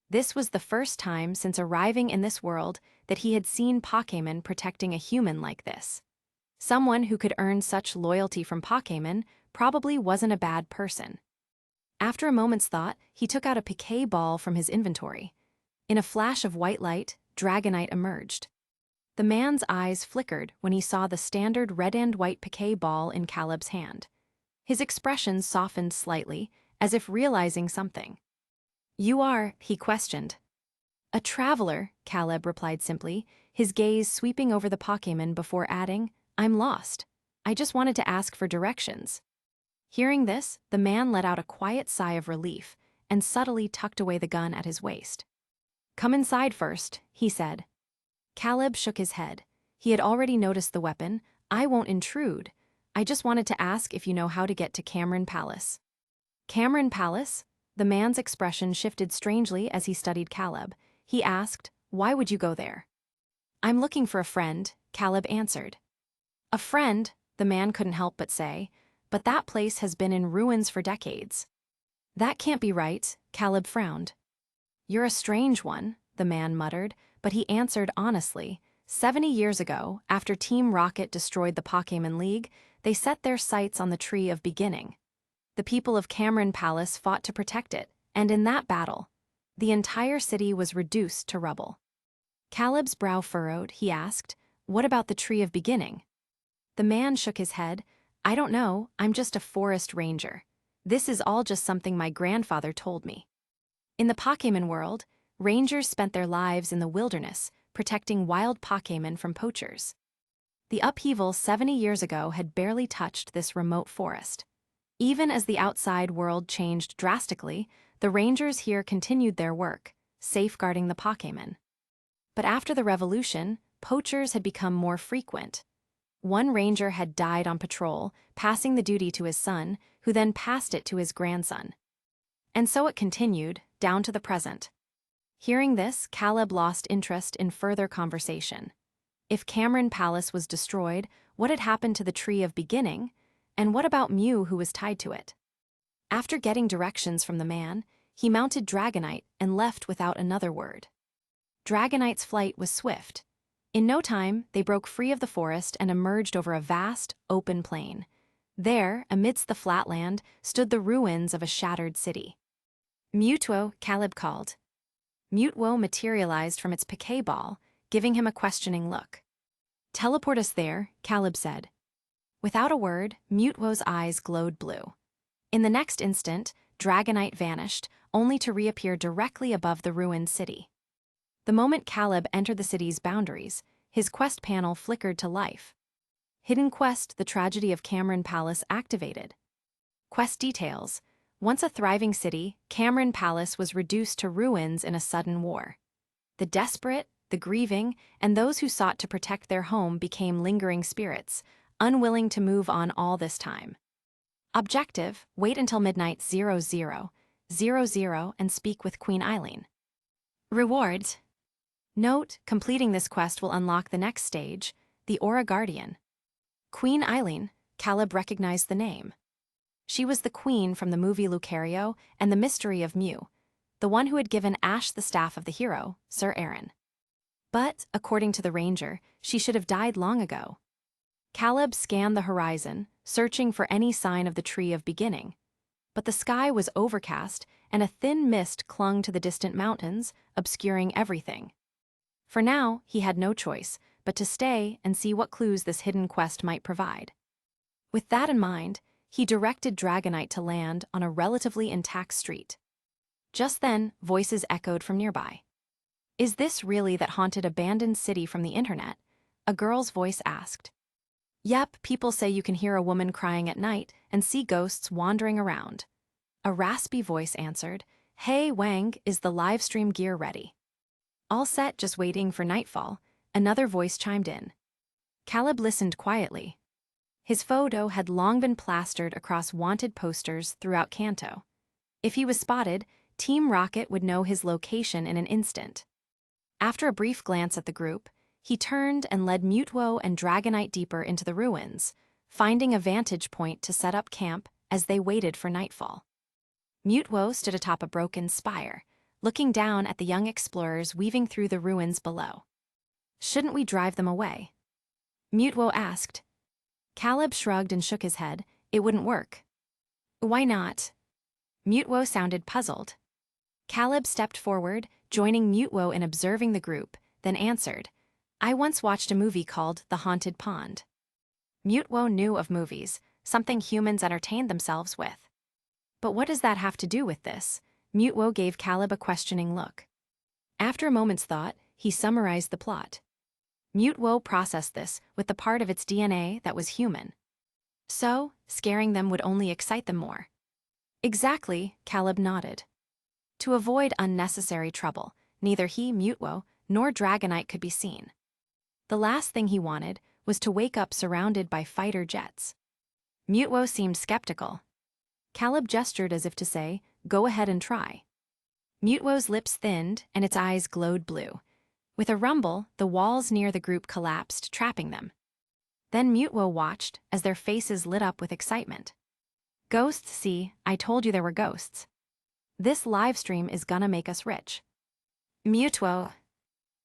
This was the first time since arriving in this world that he had seen Pokémon protecting a human like this. Someone who could earn such loyalty from Pokémon probably wasn't a bad person. After a moment's thought, he took out a Pokéball from his inventory. In a flash of white light, Dragonite emerged. The man's eyes flickered when he saw the standard red and white Pokéball in Caleb's hand. His expression softened slightly, as if realizing something. You are, he questioned. A traveler, Caleb replied simply, his gaze sweeping over the Pokémon before adding, I'm lost. I just wanted to ask for directions. Hearing this, the man let out a quiet sigh of relief and subtly tucked away the gun at his waist. Come inside first, he said. Caleb shook his head. He had already noticed the weapon. I won't intrude. I just wanted to ask if you know how to get to Cameron Palace. Cameron Palace? The man's expression shifted strangely as he studied Caleb. He asked, why would you go there? I'm looking for a friend, Caleb answered. A friend, the man couldn't help but say, but that place has been in ruins for decades. That can't be right, Caleb frowned. You're a strange one, the man muttered, but he answered honestly. 70 years ago, after Team Rocket destroyed the Pokémon League, they set their sights on the Tree of Beginning. The people of Cameron Palace fought to protect it, and in that battle, the entire city was reduced to rubble. Caleb's brow furrowed. He asked, what about the Tree of Beginning? The man shook his head. I don't know, I'm just a forest ranger. This is all just something my grandfather told me. In the Pokémon world, rangers spent their lives in the wilderness, protecting wild Pokémon from poachers. The upheaval 70 years ago had barely touched this remote forest. Even as the outside world changed drastically, the rangers here continued their work, safeguarding the Pokémon. But after the revolution, poachers had become more frequent. One ranger had died on patrol, passing the duty to his son, who then passed it to his grandson. And so it continued, down to the present. Hearing this, Caleb lost interest in further conversation. If Cameron Palace was destroyed, what had happened to the Tree of Beginning? And what about Mew, who was tied to it? After getting directions from the man, he mounted Dragonite and left without another word. Dragonite's flight was swift. In no time, they broke free of the forest and emerged over a vast, open plain. There, amidst the flatland, stood the ruins of a shattered city. Mewtwo, Caleb called. Mewtwo materialized from its Pokéball, giving him a questioning look. Teleport us there, Caleb said. Without a word, Mewtwo's eyes glowed blue. In the next instant, Dragonite vanished, only to reappear directly above the ruined city. The moment Caleb entered the city's boundaries, his quest panel flickered to life. Hidden Quest: The Tragedy of Cameron Palace activated. Quest details. Once a thriving city, Cameron Palace was reduced to ruins in a sudden war. The desperate, the grieving, and those who sought to protect their home became lingering spirits, unwilling to move on all this time. Objective: wait until midnight 00:00 and speak with Queen Eileen. Rewards. Note: completing this quest will unlock the next stage, the Aura Guardian. Queen Eileen, Caleb recognized the name. She was the queen from the movie Lucario and the Mystery of Mew, the one who had given Ash the staff of the hero, Sir Aaron. But, according to the ranger, she should have died long ago. Caleb scanned the horizon, searching for any sign of the Tree of Beginning. But the sky was overcast, and a thin mist clung to the distant mountains, obscuring everything. For now, he had no choice but to stay and see what clues this hidden quest might provide. With that in mind, he directed Dragonite to land on a relatively intact street. Just then, voices echoed from nearby. Is this really that haunted abandoned city from the internet? A girl's voice asked. Yep, people say you can hear a woman crying at night and see ghosts wandering around. A raspy voice answered, Hey Wang, is the live stream gear ready? All set, just waiting for nightfall, another voice chimed in. Caleb listened quietly. His photo had long been plastered across wanted posters throughout Kanto. If he was spotted, Team Rocket would know his location in an instant. After a brief glance at the group, he turned and led Mewtwo and Dragonite deeper into the ruins, finding a vantage point to set up camp as they waited for nightfall. Mewtwo stood atop a broken spire, looking down at the young explorers weaving through the ruins below. Shouldn't we drive them away? Mewtwo asked. Caleb shrugged and shook his head. It wouldn't work. Why not? Mewtwo sounded puzzled. Caleb stepped forward, joining Mewtwo in observing the group, then answered, I once watched a movie called The Haunted Pond. Mewtwo knew of movies, something humans entertained themselves with. But what does that have to do with this? Mutwo gave Caleb a questioning look. After a moment's thought, he summarized the plot. Mutwo processed this with the part of its DNA that was human. So, scaring them would only excite them more. Exactly, Caleb nodded. To avoid unnecessary trouble, neither he, Mutwo, nor Dragonite could be seen. The last thing he wanted was to wake up surrounded by fighter jets. Mutwo seemed skeptical. Caleb gestured as if to say, "Go ahead and try." Mutwo's lips thinned and its eyes glowed blue. With a rumble, the walls near the group collapsed, trapping them. Then Mutwo watched as their faces lit up with excitement. "Ghosts, see, I told you there were ghosts. This live stream is gonna make us rich." Mutwo.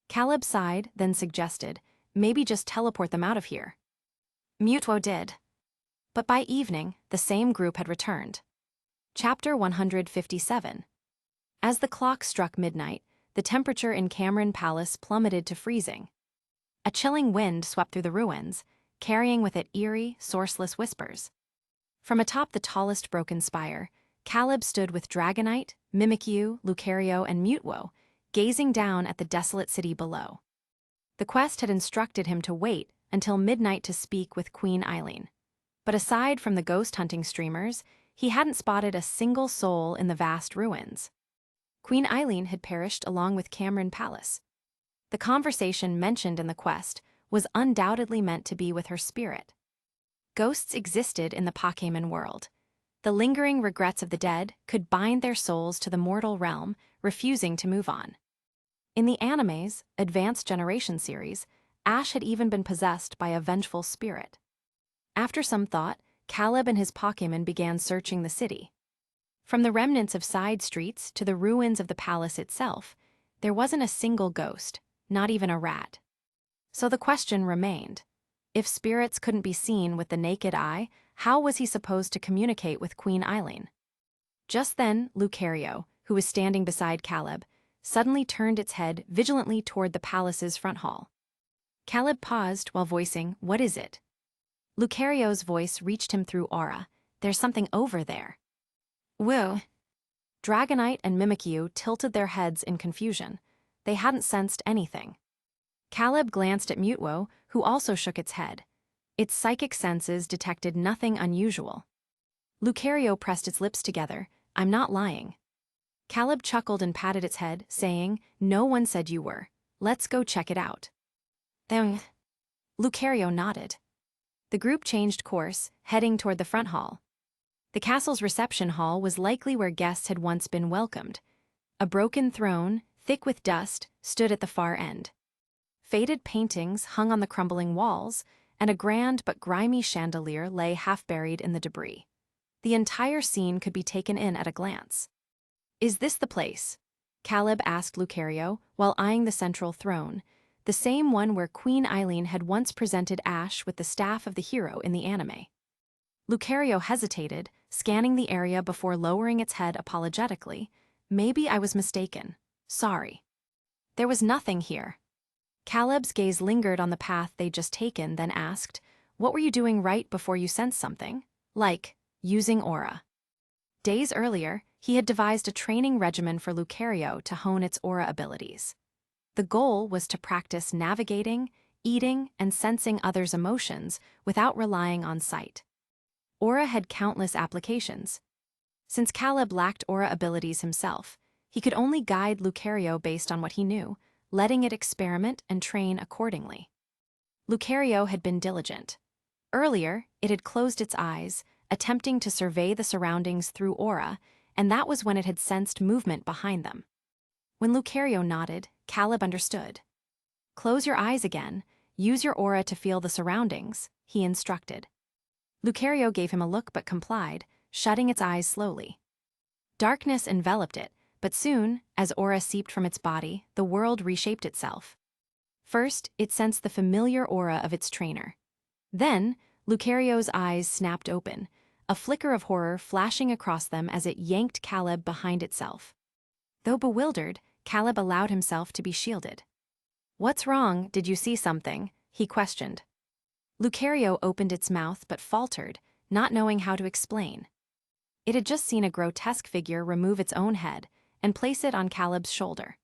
Caleb sighed, then suggested, "Maybe just teleport them out of here." Mutwo did. But by evening, the same group had returned. Chapter 157. As the clock struck midnight, the temperature in Cameron Palace plummeted to freezing. A chilling wind swept through the ruins, carrying with it eerie, sourceless whispers. From atop the tallest broken spire, Caleb stood with Dragonite, Mimikyu, Lucario, and Mutwo, gazing down at the desolate city below. The quest had instructed him to wait until midnight to speak with Queen Eileen. But aside from the ghost-hunting streamers, he hadn't spotted a single soul in the vast ruins. Queen Eileen had perished along with Cameron Palace. The conversation mentioned in the quest was undoubtedly meant to be with her spirit. Ghosts existed in the Pokémon world. The lingering regrets of the dead could bind their souls to the mortal realm, refusing to move on. In the anime's Advanced Generation series, Ash had even been possessed by a vengeful spirit. After some thought, Caleb and his Pokémon began searching the city. From the remnants of side streets to the ruins of the palace itself, there wasn't a single ghost, not even a rat. So the question remained. If spirits couldn't be seen with the naked eye, how was he supposed to communicate with Queen Eileen? Just then, Lucario, who was standing beside Caleb, suddenly turned its head vigilantly toward the palace's front hall. Caleb paused while voicing, "What is it?" Lucario's voice reached him through aura. "There's something over there." "Whoa." Dragonite and Mimikyu tilted their heads in confusion. They hadn't sensed anything. Caleb glanced at Mutwo, who also shook its head. Its psychic senses detected nothing unusual. Lucario pressed its lips together. "I'm not lying." Caleb chuckled and patted its head, saying, "No one said you were. Let's go check it out." Then Lucario nodded. The group changed course, heading toward the front hall. The castle's reception hall was likely where guests had once been welcomed. A broken throne, thick with dust, stood at the far end. Faded paintings hung on the crumbling walls, and a grand but grimy chandelier lay half-buried in the debris. The entire scene could be taken in at a glance. "Is this the place?" Caleb asked Lucario, while eyeing the central throne, the same one where Queen Eileen had once presented Ash with the staff of the hero in the anime. Lucario hesitated, scanning the area before lowering its head apologetically. "Maybe I was mistaken. Sorry." There was nothing here. Caleb's gaze lingered on the path they'd just taken, then asked, "What were you doing right before you sensed something?" "Like, using aura." Days earlier, he had devised a training regimen for Lucario to hone its aura abilities. The goal was to practice navigating, eating, and sensing others' emotions without relying on sight. Aura had countless applications. Since Caleb lacked aura abilities himself, he could only guide Lucario based on what he knew, letting it experiment and train accordingly. Lucario had been diligent. Earlier, it had closed its eyes, attempting to survey the surroundings through aura, and that was when it had sensed movement behind them. When Lucario nodded, Caleb understood. "Close your eyes again, use your aura to feel the surroundings," he instructed. Lucario gave him a look but complied, shutting its eyes slowly. Darkness enveloped it, but soon, as aura seeped from its body, the world reshaped itself. First, it sensed the familiar aura of its trainer. Then, Lucario's eyes snapped open, a flicker of horror flashing across them as it yanked Caleb behind itself. Though bewildered, Caleb allowed himself to be shielded. "What's wrong? Did you see something?" he questioned. Lucario opened its mouth but faltered, not knowing how to explain. It had just seen a grotesque figure remove its own head, and place it on Caleb's shoulder.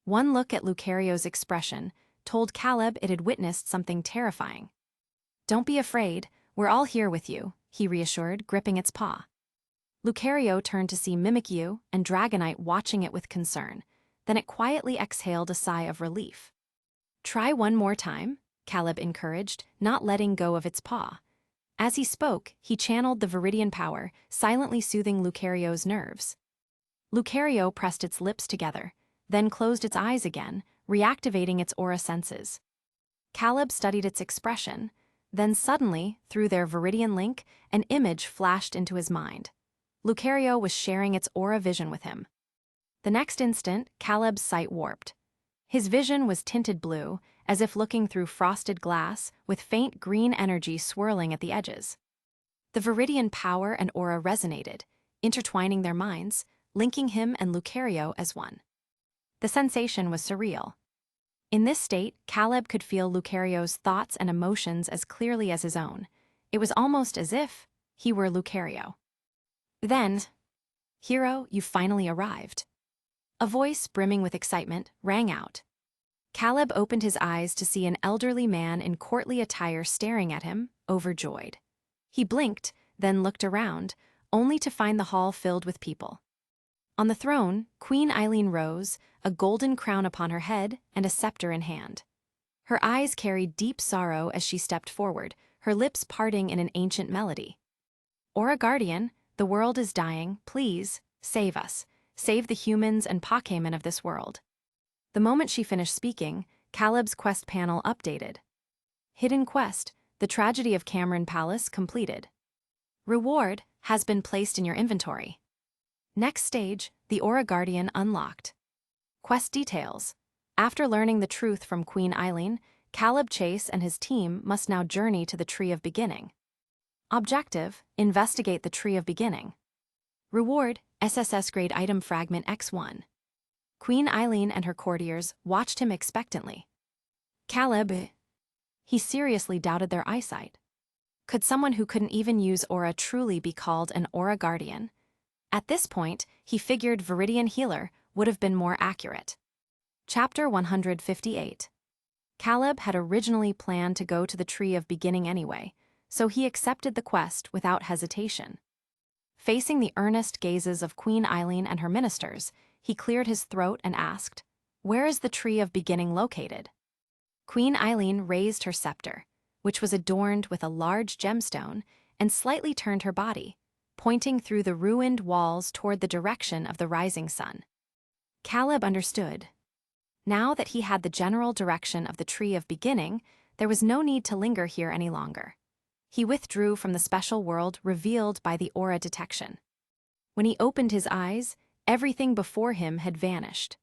One look at Lucario's expression told Caleb it had witnessed something terrifying. "Don't be afraid, we're all here with you," he reassured, gripping its paw. Lucario turned to see Mimikyu and Dragonite watching it with concern. Then it quietly exhaled a sigh of relief. "Try one more time," Caleb encouraged, not letting go of its paw. As he spoke, he channeled the Viridian Power, silently soothing Lucario's nerves. Lucario pressed its lips together, then closed its eyes again, reactivating its aura senses. Caleb studied its expression. Then suddenly, through their Viridian link, an image flashed into his mind. Lucario was sharing its aura vision with him. The next instant, Caleb's sight warped. His vision was tinted blue, as if looking through frosted glass, with faint green energy swirling at the edges. The Viridian Power and aura resonated, intertwining their minds, linking him and Lucario as one. The sensation was surreal. In this state, Caleb could feel Lucario's thoughts and emotions as clearly as his own. It was almost as if he were Lucario. Then, "Hero, you finally arrived." A voice brimming with excitement rang out. Caleb opened his eyes to see an elderly man in courtly attire staring at him, overjoyed. He blinked, then looked around, only to find the hall filled with people. On the throne, Queen Eileen rose, a golden crown upon her head and a scepter in hand. Her eyes carried deep sorrow as she stepped forward, her lips parting in an ancient melody. "Aura Guardian, the world is dying, please, save us. Save the humans and Pokémon of this world." The moment she finished speaking, Caleb's quest panel updated. Hidden quest, the tragedy of Cameron Palace completed. Reward has been placed in your inventory. Next stage, the Aura Guardian unlocked. Quest details. After learning the truth from Queen Eileen, Caleb Chase and his team must now journey to the Tree of Beginning. Objective, investigate the Tree of Beginning. Reward, SSS grade item fragment X1. Queen Eileen and her courtiers watched him expectantly. Caleb, he seriously doubted their eyesight. Could someone who couldn't even use aura truly be called an Aura Guardian? At this point, he figured Viridian Healer would have been more accurate. Chapter 158. Caleb had originally planned to go to the Tree of Beginning anyway, so he accepted the quest without hesitation. Facing the earnest gazes of Queen Eileen and her ministers, he cleared his throat and asked, "Where is the Tree of Beginning located?" Queen Eileen raised her scepter, which was adorned with a large gemstone, and slightly turned her body, pointing through the ruined walls toward the direction of the rising sun. Caleb understood. Now that he had the general direction of the Tree of Beginning, there was no need to linger here any longer. He withdrew from the special world revealed by the aura detection. When he opened his eyes, everything before him had vanished.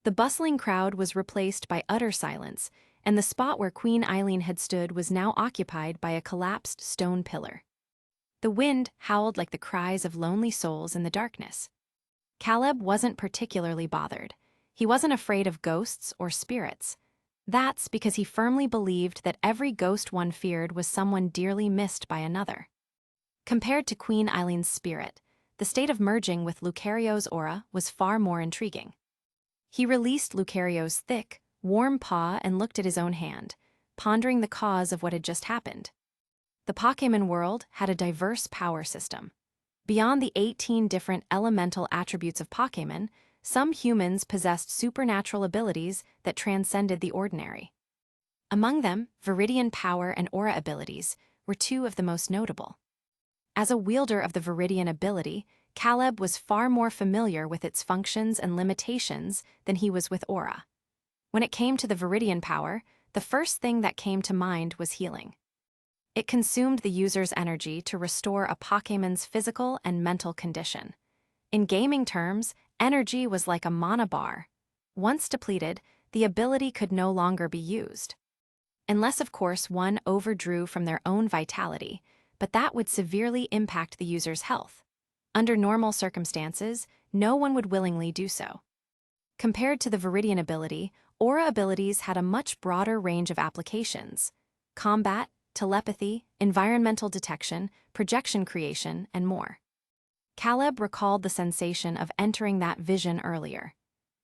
The bustling crowd was replaced by utter silence, and the spot where Queen Eileen had stood was now occupied by a collapsed stone pillar. The wind howled like the cries of lonely souls in the darkness. Caleb wasn't particularly bothered. He wasn't afraid of ghosts or spirits. That's because he firmly believed that every ghost one feared was someone dearly missed by another. Compared to Queen Eileen's spirit, the state of merging with Lucario's aura was far more intriguing. He released Lucario's thick, warm paw and looked at his own hand, pondering the cause of what had just happened. The Pokémon world had a diverse power system. Beyond the 18 different elemental attributes of Pokémon, some humans possessed supernatural abilities that transcended the ordinary. Among them, Viridian Power and Aura abilities were two of the most notable. As a wielder of the Viridian ability, Caleb was far more familiar with its functions and limitations than he was with Aura. When it came to the Viridian Power, the first thing that came to mind was healing. It consumed the user's energy to restore a Pokémon's physical and mental condition. In gaming terms, energy was like a mana bar. Once depleted, the ability could no longer be used. Unless, of course, one overdrew from their own vitality, but that would severely impact the user's health. Under normal circumstances, no one would willingly do so. Compared to the Viridian ability, Aura abilities had a much broader range of applications: combat, telepathy, environmental detection, projection creation, and more. Caleb recalled the sensation of entering that vision earlier.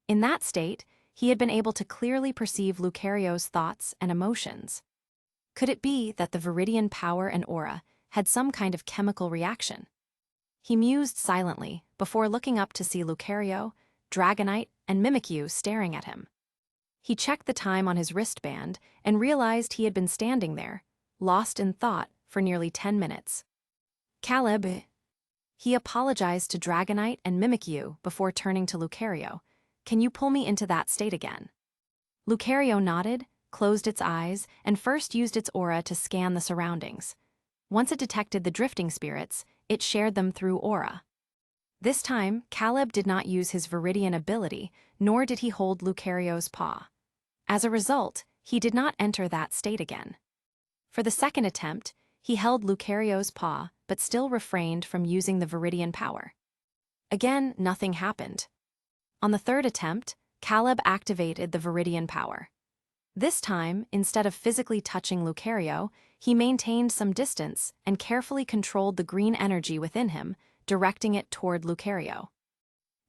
In that state, he had been able to clearly perceive Lucario's thoughts and emotions. Could it be that the Viridian Power and aura had some kind of chemical reaction? He mused silently before looking up to see Lucario, Dragonite, and Mimikyu staring at him. He checked the time on his wristband and realized he had been standing there, lost in thought, for nearly 10 minutes. Caleb. He apologized to Dragonite and Mimikyu before turning to Lucario. Can you pull me into that state again? Lucario nodded, closed its eyes, and first used its aura to scan the surroundings. Once it detected the drifting spirits, it shared them through aura. This time, Caleb did not use his Viridian ability, nor did he hold Lucario's paw. As a result, he did not enter that state again. For the second attempt, he held Lucario's paw, but still refrained from using the Viridian Power. Again, nothing happened. On the third attempt, Caleb activated the Viridian Power. This time, instead of physically touching Lucario, he maintained some distance and carefully controlled the green energy within him, directing it toward Lucario.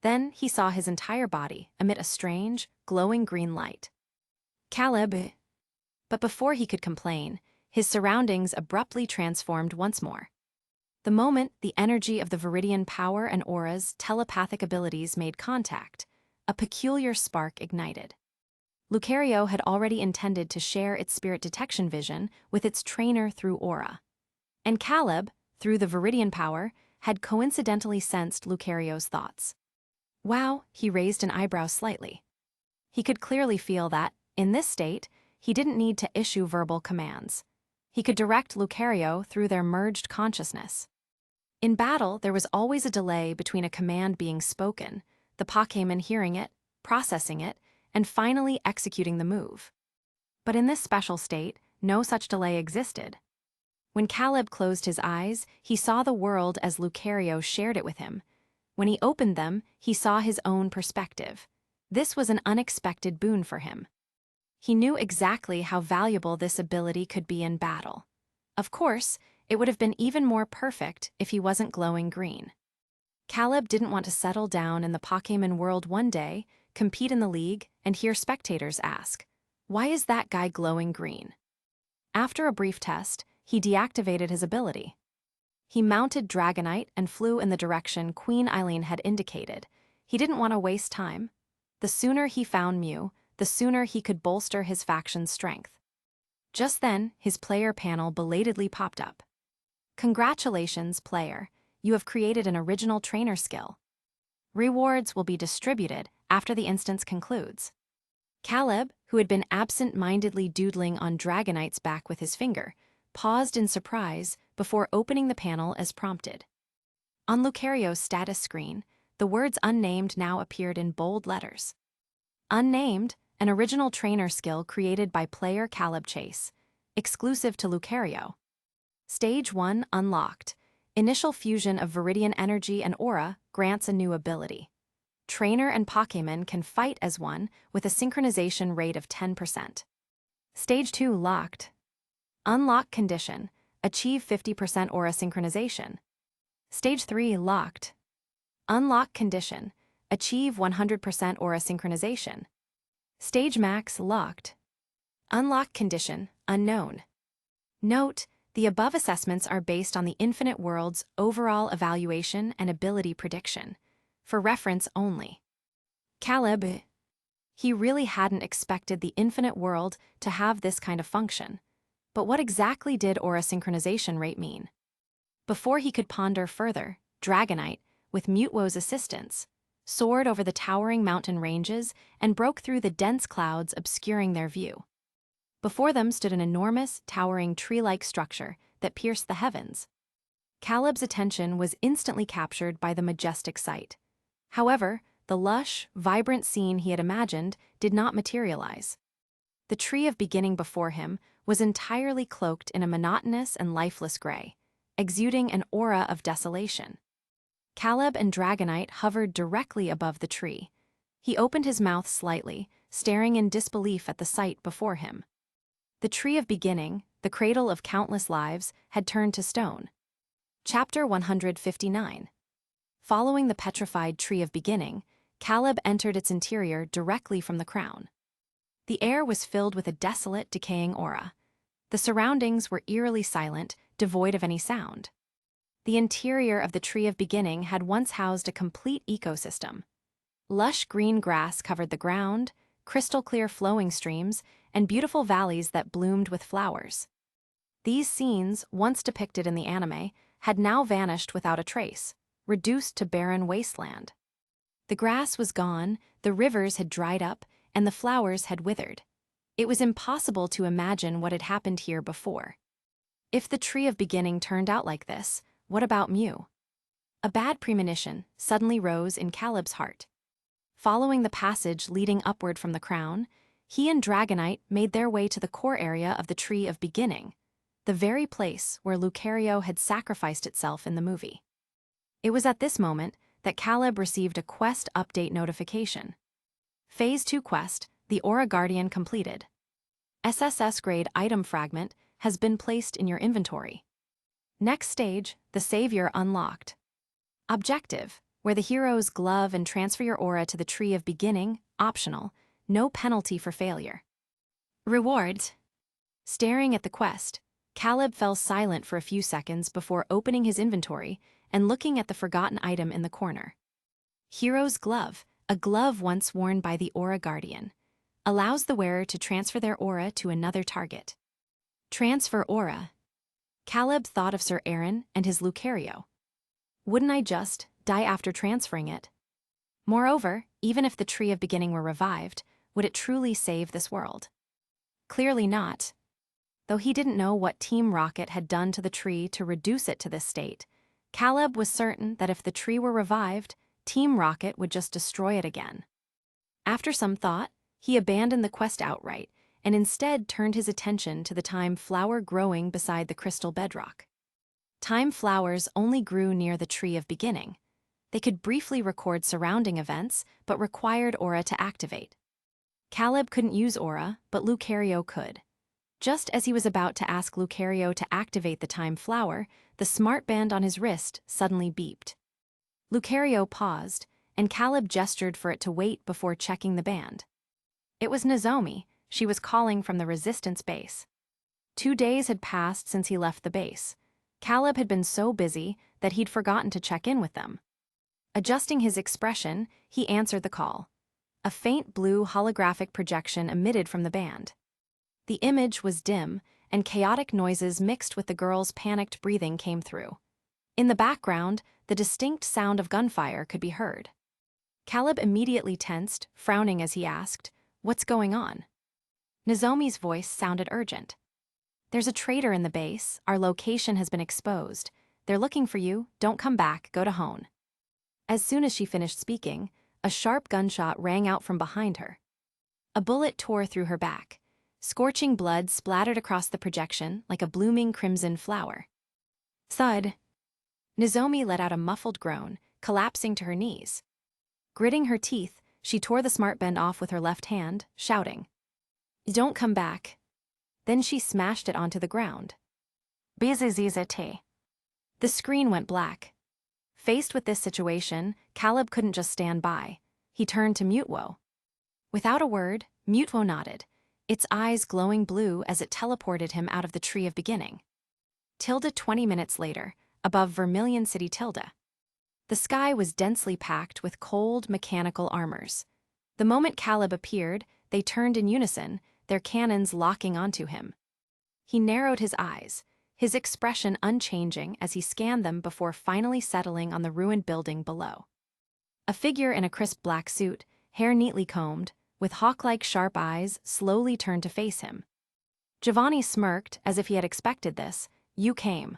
Then he saw his entire body emit a strange, glowing green light. Caleb. But before he could complain, his surroundings abruptly transformed once more. The moment the energy of the Viridian Power and aura's telepathic abilities made contact, a peculiar spark ignited. Lucario had already intended to share its spirit detection vision with its trainer through aura. And Caleb, through the Viridian Power, had coincidentally sensed Lucario's thoughts. Wow, he raised an eyebrow slightly. He could clearly feel that, in this state, he didn't need to issue verbal commands. He could direct Lucario through their merged consciousness. In battle, there was always a delay between a command being spoken, the Pokémon hearing it, processing it, and finally executing the move. But in this special state, no such delay existed. When Caleb closed his eyes, he saw the world as Lucario shared it with him. When he opened them, he saw his own perspective. This was an unexpected boon for him. He knew exactly how valuable this ability could be in battle. Of course, it would have been even more perfect if he wasn't glowing green. Caleb didn't want to settle down in the Pokémon world one day, compete in the league, and hear spectators ask, "Why is that guy glowing green?" After a brief test, he deactivated his ability. He mounted Dragonite and flew in the direction Queen Eileen had indicated. He didn't want to waste time. The sooner he found Mew, the sooner he could bolster his faction's strength. Just then, his player panel belatedly popped up. Congratulations, player. You have created an original trainer skill. Rewards will be distributed after the instance concludes. Caleb, who had been absent-mindedly doodling on Dragonite's back with his finger, paused in surprise before opening the panel as prompted. On Lucario's status screen, the words unnamed now appeared in bold letters. Unnamed, an original trainer skill created by player Caleb Chase, exclusive to Lucario. Stage 1 unlocked. Initial fusion of Viridian energy and aura grants a new ability. Trainer and Pokémon can fight as one with a synchronization rate of 10%. Stage 2 locked. Unlock condition. Achieve 50% aura synchronization. Stage 3 locked. Unlock condition. Achieve 100% aura synchronization. Stage max locked. Unlock condition unknown. Note, the above assessments are based on the Infinite World's overall evaluation and ability prediction, for reference only. Caleb. He really hadn't expected the Infinite World to have this kind of function. But what exactly did aura synchronization rate mean? Before he could ponder further, Dragonite, with Mutwo's assistance, soared over the towering mountain ranges and broke through the dense clouds obscuring their view. Before them stood an enormous, towering tree-like structure that pierced the heavens. Caleb's attention was instantly captured by the majestic sight. However, the lush, vibrant scene he had imagined did not materialize. The tree of beginning before him was entirely cloaked in a monotonous and lifeless gray, exuding an aura of desolation. Caleb and Dragonite hovered directly above the tree. He opened his mouth slightly, staring in disbelief at the sight before him. The tree of beginning, the cradle of countless lives, had turned to stone. Chapter 159. Following the petrified Tree of Beginning, Caleb entered its interior directly from the crown. The air was filled with a desolate, decaying aura. The surroundings were eerily silent, devoid of any sound. The interior of the Tree of Beginning had once housed a complete ecosystem. Lush green grass covered the ground, crystal-clear flowing streams, and beautiful valleys that bloomed with flowers. These scenes, once depicted in the anime, had now vanished without a trace, reduced to barren wasteland. The grass was gone, the rivers had dried up, and the flowers had withered. It was impossible to imagine what had happened here before. If the Tree of Beginning turned out like this, what about Mew? A bad premonition suddenly rose in Caleb's heart. Following the passage leading upward from the crown, he and Dragonite made their way to the core area of the Tree of Beginning, the very place where Lucario had sacrificed itself in the movie. It was at this moment that Caleb received a quest update notification. Phase 2 quest, the Aura Guardian completed. SSS grade item fragment has been placed in your inventory. Next stage, the Savior unlocked. Objective, wear the hero's glove and transfer your aura to the Tree of Beginning, optional, no penalty for failure. Rewards. Staring at the quest, Caleb fell silent for a few seconds before opening his inventory and looking at the forgotten item in the corner. Hero's Glove, a glove once worn by the Aura Guardian, allows the wearer to transfer their aura to another target. Transfer aura. Caleb thought of Sir Aaron and his Lucario. Wouldn't I just die after transferring it? Moreover, even if the Tree of Beginning were revived, would it truly save this world? Clearly not. Though he didn't know what Team Rocket had done to the tree to reduce it to this state, Caleb was certain that if the tree were revived, Team Rocket would just destroy it again. After some thought, he abandoned the quest outright and instead turned his attention to the time flower growing beside the crystal bedrock. Time flowers only grew near the Tree of Beginning. They could briefly record surrounding events, but required aura to activate. Caleb couldn't use aura, but Lucario could. Just as he was about to ask Lucario to activate the time flower, the smart band on his wrist suddenly beeped. Lucario paused, and Caleb gestured for it to wait before checking the band. It was Nozomi. She was calling from the Resistance base. 2 days had passed since he left the base. Caleb had been so busy that he'd forgotten to check in with them. Adjusting his expression, he answered the call. A faint blue holographic projection emitted from the band. The image was dim, and chaotic noises mixed with the girl's panicked breathing came through. In the background, the distinct sound of gunfire could be heard. Caleb immediately tensed, frowning as he asked, "What's going on?" Nozomi's voice sounded urgent. "There's a traitor in the base. Our location has been exposed. They're looking for you. Don't come back. Go to Hone." As soon as she finished speaking, a sharp gunshot rang out from behind her. A bullet tore through her back. Scorching blood splattered across the projection like a blooming crimson flower. Thud. Nozomi let out a muffled groan, collapsing to her knees. Gritting her teeth, she tore the smart band off with her left hand, shouting, "Don't come back." Then she smashed it onto the ground. Bizizizate. The screen went black. Faced with this situation, Caleb couldn't just stand by. He turned to Mutwo. Without a word, Mutwo nodded, its eyes glowing blue as it teleported him out of the Tree of Beginning. 20 minutes later, above Vermilion City Tilda. The sky was densely packed with cold, mechanical armors. The moment Caleb appeared, they turned in unison, their cannons locking onto him. He narrowed his eyes, his expression unchanging as he scanned them before finally settling on the ruined building below. A figure in a crisp black suit, hair neatly combed, with hawk-like sharp eyes, slowly turned to face him. Giovanni smirked as if he had expected this. "You came."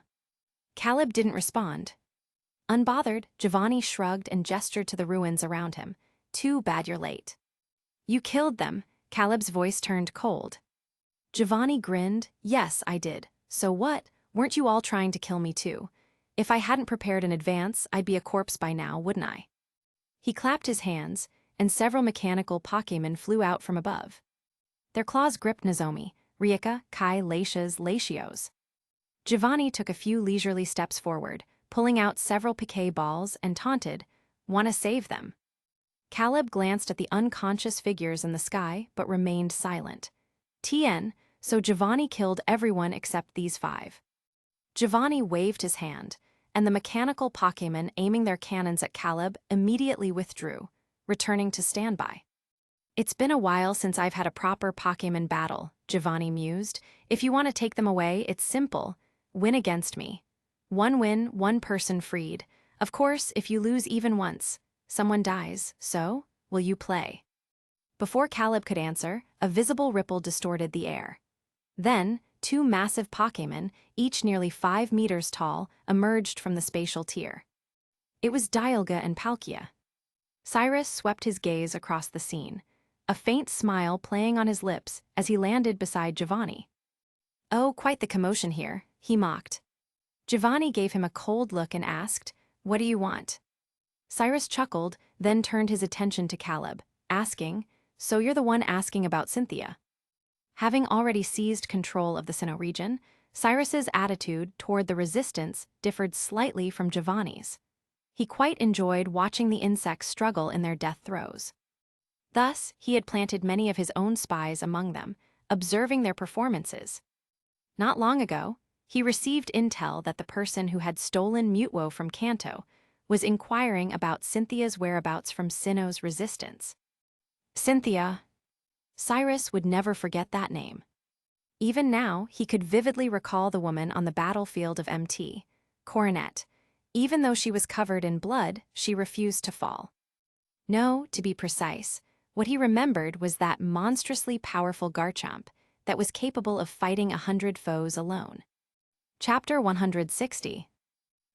Caleb didn't respond. Unbothered, Giovanni shrugged and gestured to the ruins around him. "Too bad you're late." "You killed them." Caleb's voice turned cold. Giovanni grinned. "Yes, I did. So what? Weren't you all trying to kill me too? If I hadn't prepared in advance, I'd be a corpse by now, wouldn't I?" He clapped his hands, and several mechanical Pokémon flew out from above. Their claws gripped Nozomi, Rieka, Kai, Lacia's, Latios. Giovanni took a few leisurely steps forward, pulling out several piquet balls and taunted, "Wanna save them?" Caleb glanced at the unconscious figures in the sky but remained silent. "TN, so Giovanni killed everyone except these 5. Giovanni waved his hand, and the mechanical Pokémon aiming their cannons at Caleb immediately withdrew, returning to standby. "It's been a while since I've had a proper Pokémon battle," Giovanni mused. "If you want to take them away, it's simple. Win against me. 1 win, 1 person freed. Of course, if you lose even once, someone dies, so will you play?" Before Caleb could answer, a visible ripple distorted the air. Then, 2 massive Pokémon, each nearly 5 meters tall, emerged from the spatial tier. It was Dialga and Palkia. Cyrus swept his gaze across the scene, a faint smile playing on his lips as he landed beside Giovanni. "Oh, quite the commotion here," he mocked. Giovanni gave him a cold look and asked, "What do you want?" Cyrus chuckled, then turned his attention to Caleb, asking, "So you're the one asking about Cynthia?" Having already seized control of the Sinnoh region, Cyrus's attitude toward the resistance differed slightly from Giovanni's. He quite enjoyed watching the insects struggle in their death throes. Thus, he had planted many of his own spies among them, observing their performances. Not long ago, he received intel that the person who had stolen Mutwo from Kanto was inquiring about Cynthia's whereabouts from Sinnoh's resistance. Cynthia. Cyrus would never forget that name. Even now, he could vividly recall the woman on the battlefield of MT, Coronet. Even though she was covered in blood, she refused to fall. No, to be precise, what he remembered was that monstrously powerful Garchomp that was capable of fighting 100 foes alone. Chapter 160.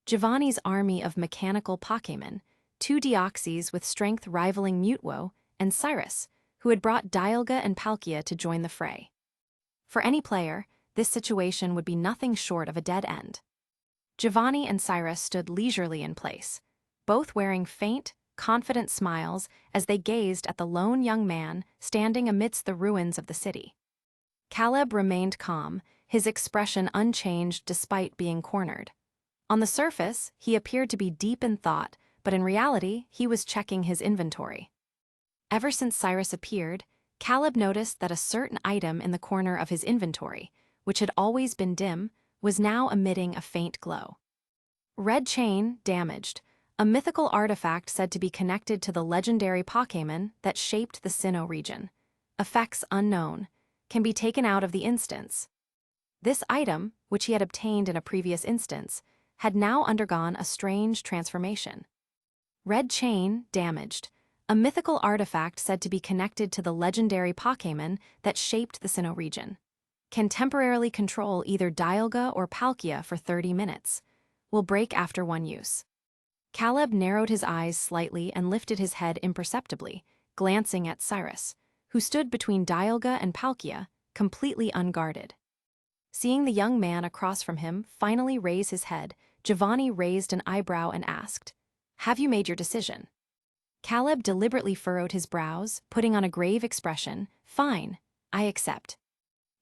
Giovanni's army of mechanical Pokémon, 2 Deoxys with strength rivaling Mutwo, and Cyrus, who had brought Dialga and Palkia to join the fray. For any player, this situation would be nothing short of a dead end. Giovanni and Cyrus stood leisurely in place, both wearing faint, confident smiles as they gazed at the lone young man standing amidst the ruins of the city. Caleb remained calm, his expression unchanged despite being cornered. On the surface, he appeared to be deep in thought, but in reality, he was checking his inventory. Ever since Cyrus appeared, Caleb noticed that a certain item in the corner of his inventory, which had always been dim, was now emitting a faint glow. Red chain, damaged, a mythical artifact said to be connected to the legendary Pokémon that shaped the Sinnoh region. Effects unknown, can be taken out of the instance. This item, which he had obtained in a previous instance, had now undergone a strange transformation. Red chain, damaged, a mythical artifact said to be connected to the legendary Pokémon that shaped the Sinnoh region. Can temporarily control either Dialga or Palkia for 30 minutes. Will break after 1 use. Caleb narrowed his eyes slightly and lifted his head imperceptibly, glancing at Cyrus, who stood between Dialga and Palkia, completely unguarded. Seeing the young man across from him finally raise his head, Giovanni raised an eyebrow and asked, "Have you made your decision?" Caleb deliberately furrowed his brows, putting on a grave expression. "Fine, I accept."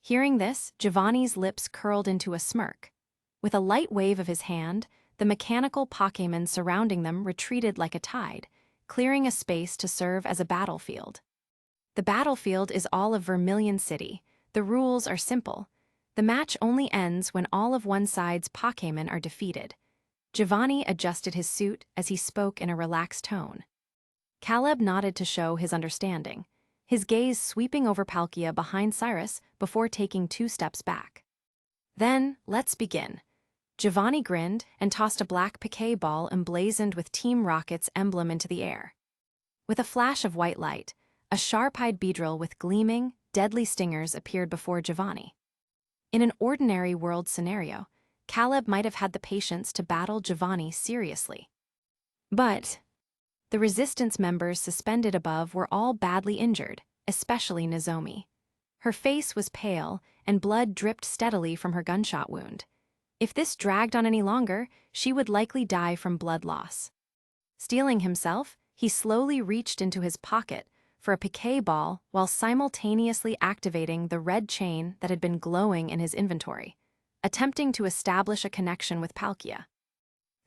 Hearing this, Giovanni's lips curled into a smirk. With a light wave of his hand, the mechanical Pokémon surrounding them retreated like a tide, clearing a space to serve as a battlefield. The battlefield is all of Vermilion City. The rules are simple. The match only ends when all of one side's Pokémon are defeated. Giovanni adjusted his suit as he spoke in a relaxed tone. Caleb nodded to show his understanding, his gaze sweeping over Palkia behind Cyrus before taking 2 steps back. "Then, let's begin." Giovanni grinned and tossed a black piquet ball emblazoned with Team Rocket's emblem into the air. With a flash of white light, a sharp-eyed Beedrill with gleaming, deadly stingers appeared before Giovanni. In an ordinary world scenario, Caleb might have had the patience to battle Giovanni seriously. But the resistance members suspended above were all badly injured, especially Nozomi. Her face was pale, and blood dripped steadily from her gunshot wound. If this dragged on any longer, she would likely die from blood loss. Steeling himself, he slowly reached into his pocket for a piquet ball while simultaneously activating the red chain that had been glowing in his inventory, attempting to establish a connection with Palkia.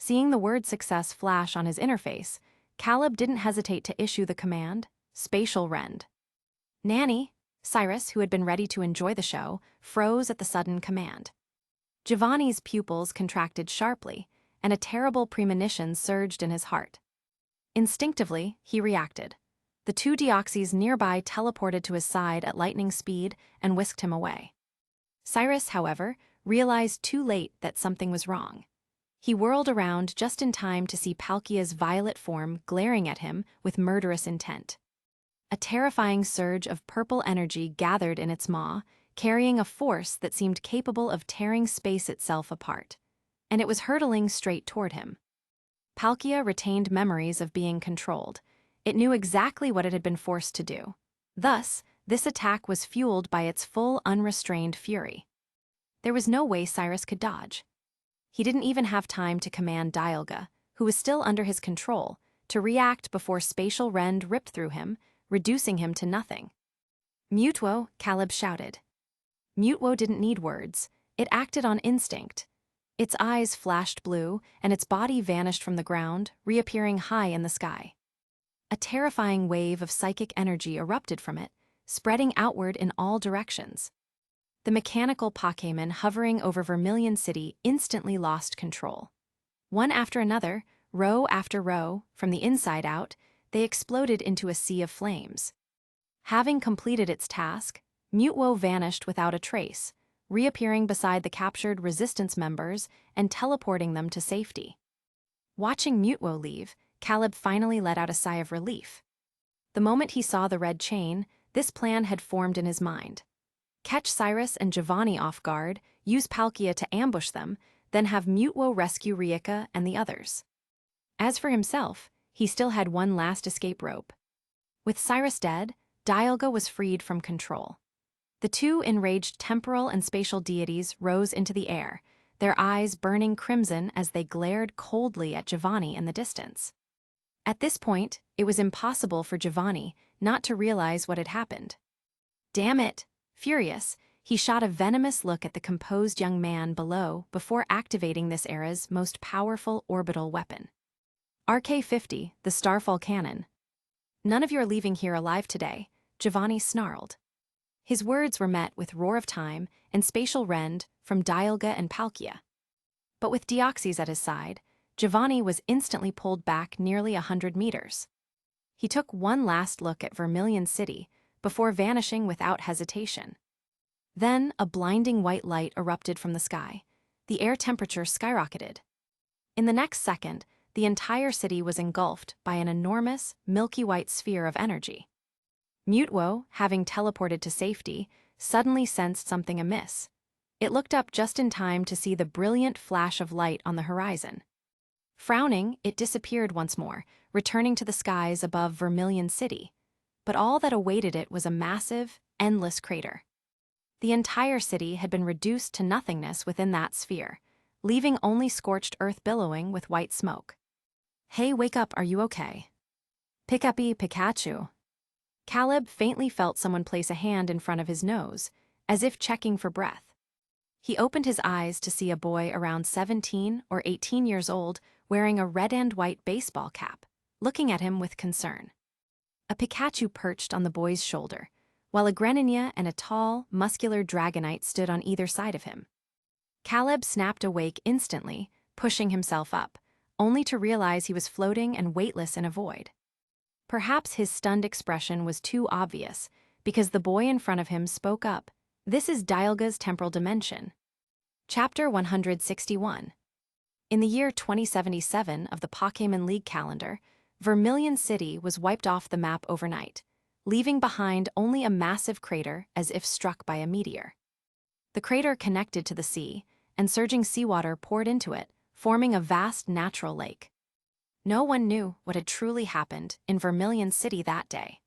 Seeing the word success flash on his interface, Caleb didn't hesitate to issue the command, Spatial Rend. Nanny, Cyrus, who had been ready to enjoy the show, froze at the sudden command. Giovanni's pupils contracted sharply, and a terrible premonition surged in his heart. Instinctively, he reacted. The two Deoxys nearby teleported to his side at lightning speed and whisked him away. Cyrus, however, realized too late that something was wrong. He whirled around just in time to see Palkia's violet form glaring at him with murderous intent. A terrifying surge of purple energy gathered in its maw, carrying a force that seemed capable of tearing space itself apart. And it was hurtling straight toward him. Palkia retained memories of being controlled. It knew exactly what it had been forced to do. Thus, this attack was fueled by its full, unrestrained fury. There was no way Cyrus could dodge. He didn't even have time to command Dialga, who was still under his control, to react before Spatial Rend ripped through him, reducing him to nothing. Mutwo, Caleb shouted. Mutwo didn't need words. It acted on instinct. Its eyes flashed blue, and its body vanished from the ground, reappearing high in the sky. A terrifying wave of psychic energy erupted from it, spreading outward in all directions. The mechanical Pokémon hovering over Vermilion City instantly lost control. One after another, row after row, from the inside out, they exploded into a sea of flames. Having completed its task, Mutwo vanished without a trace, reappearing beside the captured resistance members and teleporting them to safety. Watching Mutwo leave, Caleb finally let out a sigh of relief. The moment he saw the red chain, this plan had formed in his mind. Catch Cyrus and Giovanni off guard, use Palkia to ambush them, then have Mutwo rescue Rieka and the others. As for himself, he still had one last escape rope. With Cyrus dead, Dialga was freed from control. The two enraged temporal and spatial deities rose into the air, their eyes burning crimson as they glared coldly at Giovanni in the distance. At this point, it was impossible for Giovanni not to realize what had happened. Damn it! Furious, he shot a venomous look at the composed young man below before activating this era's most powerful orbital weapon. RK-50, the Starfall Cannon. None of you are leaving here alive today, Giovanni snarled. His words were met with Roar of Time and Spatial Rend from Dialga and Palkia. But with Deoxys at his side, Giovanni was instantly pulled back nearly 100 meters. He took one last look at Vermilion City before vanishing without hesitation. Then a blinding white light erupted from the sky. The air temperature skyrocketed. In the next second, the entire city was engulfed by an enormous, milky white sphere of energy. Mutwo, having teleported to safety, suddenly sensed something amiss. It looked up just in time to see the brilliant flash of light on the horizon. Frowning, it disappeared once more, returning to the skies above Vermilion City. But all that awaited it was a massive, endless crater. The entire city had been reduced to nothingness within that sphere, leaving only scorched earth billowing with white smoke. Hey, wake up, are you okay? Pick-uppy Pikachu. Caleb faintly felt someone place a hand in front of his nose, as if checking for breath. He opened his eyes to see a boy around 17 or 18 years old wearing a red and white baseball cap, looking at him with concern. A Pikachu perched on the boy's shoulder, while a Greninja and a tall, muscular Dragonite stood on either side of him. Caleb snapped awake instantly, pushing himself up, only to realize he was floating and weightless in a void. Perhaps his stunned expression was too obvious, because the boy in front of him spoke up. This is Dialga's temporal dimension. Chapter 161. In the year 2077 of the Pokémon League calendar, Vermilion City was wiped off the map overnight, leaving behind only a massive crater as if struck by a meteor. The crater connected to the sea, and surging seawater poured into it, forming a vast natural lake. No one knew what had truly happened in Vermilion City that day.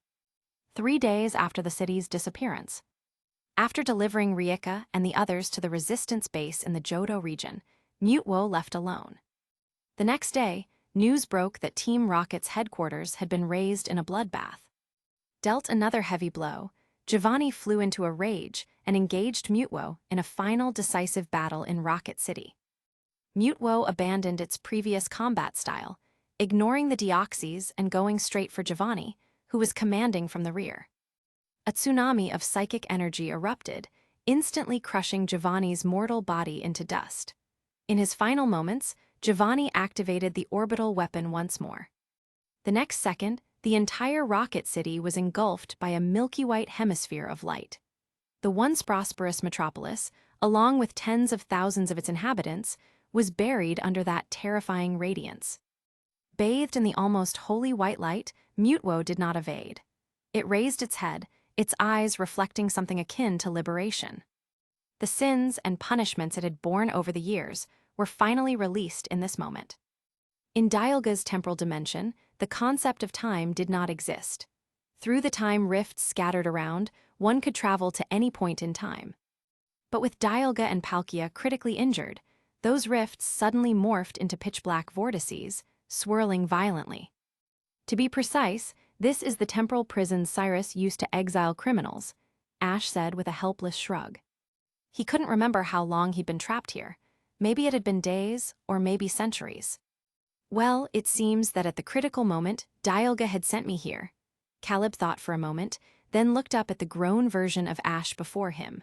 3 days after the city's disappearance. After delivering Rieka and the others to the resistance base in the Johto region, Mutwo left alone. The next day, news broke that Team Rocket's headquarters had been razed in a bloodbath. Dealt another heavy blow, Giovanni flew into a rage and engaged Mutwo in a final decisive battle in Rocket City. Mutwo abandoned its previous combat style, ignoring the Deoxys and going straight for Giovanni, who was commanding from the rear. A tsunami of psychic energy erupted, instantly crushing Giovanni's mortal body into dust. In his final moments, Giovanni activated the orbital weapon once more. The next second, the entire Rocket City was engulfed by a milky white hemisphere of light. The once prosperous metropolis, along with tens of thousands of its inhabitants, was buried under that terrifying radiance. Bathed in the almost holy white light, Mutwo did not evade. It raised its head, its eyes reflecting something akin to liberation. The sins and punishments it had borne over the years were finally released in this moment. In Dialga's temporal dimension, the concept of time did not exist. Through the time rifts scattered around, one could travel to any point in time. But with Dialga and Palkia critically injured, those rifts suddenly morphed into pitch-black vortices, swirling violently. To be precise, this is the temporal prison Cyrus used to exile criminals, Ash said with a helpless shrug. He couldn't remember how long he'd been trapped here. Maybe it had been days, or maybe centuries. Well, it seems that at the critical moment, Dialga had sent me here. Caleb thought for a moment, then looked up at the grown version of Ash before him.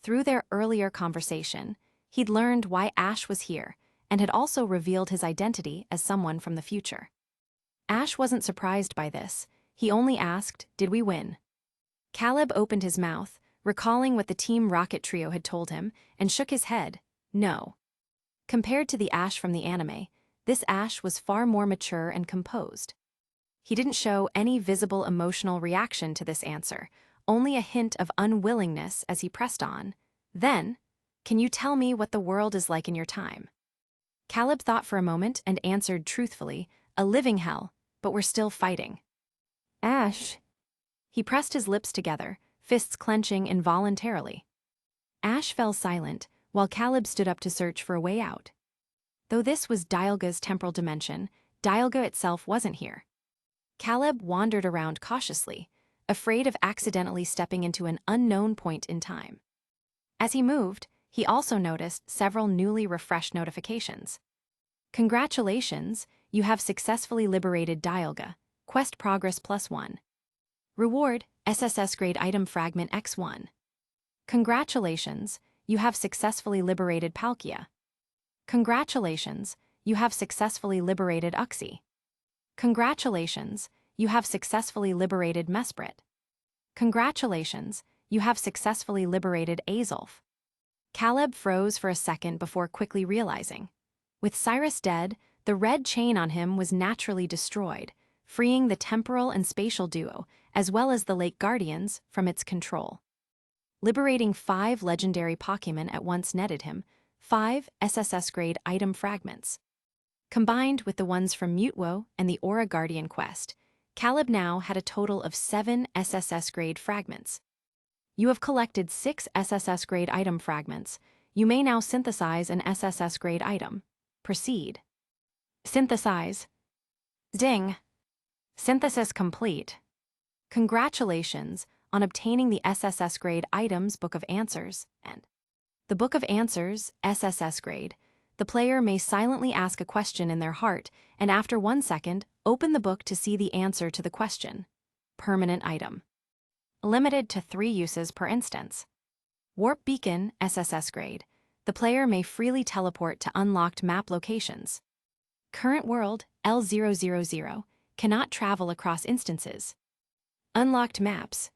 Through their earlier conversation, he'd learned why Ash was here, and had also revealed his identity as someone from the future. Ash wasn't surprised by this. He only asked, "Did we win?" Caleb opened his mouth, recalling what the Team Rocket trio had told him, and shook his head. No. Compared to the Ash from the anime, this Ash was far more mature and composed. He didn't show any visible emotional reaction to this answer, only a hint of unwillingness as he pressed on. Then, "Can you tell me what the world is like in your time?" Caleb thought for a moment and answered truthfully, "A living hell, but we're still fighting." "Ash." He pressed his lips together, fists clenching involuntarily. Ash fell silent, while Caleb stood up to search for a way out. Though this was Dialga's temporal dimension, Dialga itself wasn't here. Caleb wandered around cautiously, afraid of accidentally stepping into an unknown point in time. As he moved, he also noticed several newly refreshed notifications. "Congratulations, you have successfully liberated Dialga. Quest progress +1. Reward, SSS grade item fragment X1. Congratulations, you have successfully liberated Palkia. Congratulations, you have successfully liberated Uxie. Congratulations, you have successfully liberated Mesprit. Congratulations, you have successfully liberated Azulf." Caleb froze for a second before quickly realizing. With Cyrus dead, the red chain on him was naturally destroyed, freeing the temporal and spatial duo, as well as the Lake Guardians, from its control. Liberating 5 legendary Pokémon at once netted him 5 SSS-grade item fragments. Combined with the ones from Mutwo and the Aura Guardian quest, Caleb now had a total of 7 SSS-grade fragments. You have collected 6 SSS-grade item fragments. You may now synthesize an SSS-grade item. Proceed. Synthesize. Ding. Synthesis complete. Congratulations on obtaining the SSS grade items Book of Answers and the Book of Answers, SSS grade. The player may silently ask a question in their heart and after 1 second, open the book to see the answer to the question. Permanent item. Limited to 3 uses per instance. Warp Beacon, SSS grade. The player may freely teleport to unlocked map locations. Current world, L000, cannot travel across instances. Unlocked maps.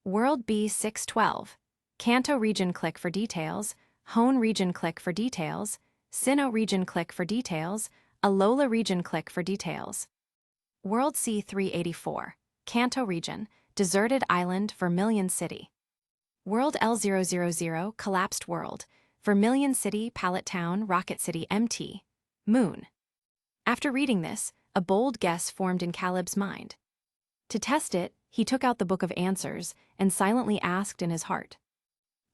World B612. Kanto region click for details, Hone region click for details, Sinnoh region click for details, Alola region click for details. World C384. Kanto region, Deserted Island, Vermilion City. World L000, Collapsed World, Vermilion City, Pallet Town, Rocket City, MT. Moon. After reading this, a bold guess formed in Caleb's mind. To test it, he took out the Book of Answers and silently asked in his heart,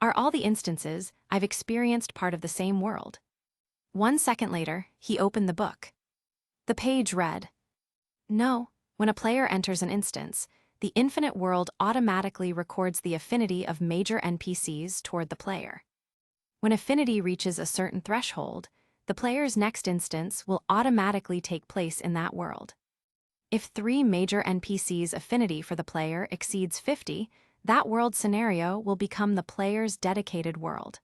"Are all the instances I've experienced part of the same world?" 1 second later, he opened the book. The page read, "No, when a player enters an instance, the infinite world automatically records the affinity of major NPCs toward the player. When affinity reaches a certain threshold, the player's next instance will automatically take place in that world. If 3 major NPCs' affinity for the player exceeds 50, that world scenario will become the player's dedicated world.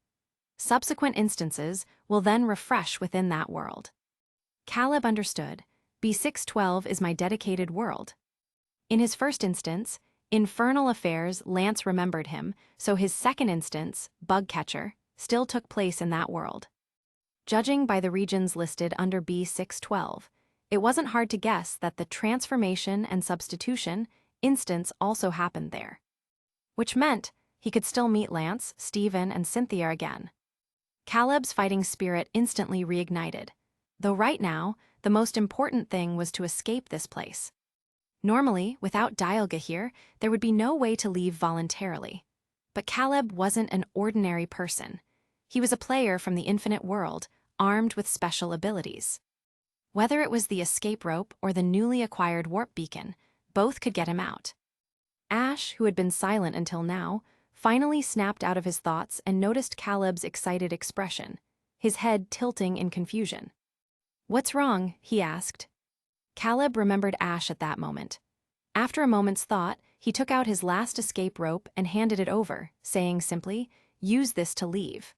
Subsequent instances will then refresh within that world. Caleb understood. B612 is my dedicated world. In his first instance, Infernal Affairs, Lance remembered him, so his second instance, Bugcatcher, still took place in that world. Judging by the regions listed under B612, it wasn't hard to guess that the transformation and substitution instance also happened there. Which meant he could still meet Lance, Steven, and Cynthia again. Caleb's fighting spirit instantly reignited, though right now, the most important thing was to escape this place. Normally, without Dialga here, there would be no way to leave voluntarily. But Caleb wasn't an ordinary person. He was a player from the infinite world, armed with special abilities. Whether it was the escape rope or the newly acquired warp beacon, both could get him out. Ash, who had been silent until now, finally snapped out of his thoughts and noticed Caleb's excited expression, his head tilting in confusion. "What's wrong?" he asked. Caleb remembered Ash at that moment. After a moment's thought, he took out his last escape rope and handed it over, saying simply, "Use this to leave."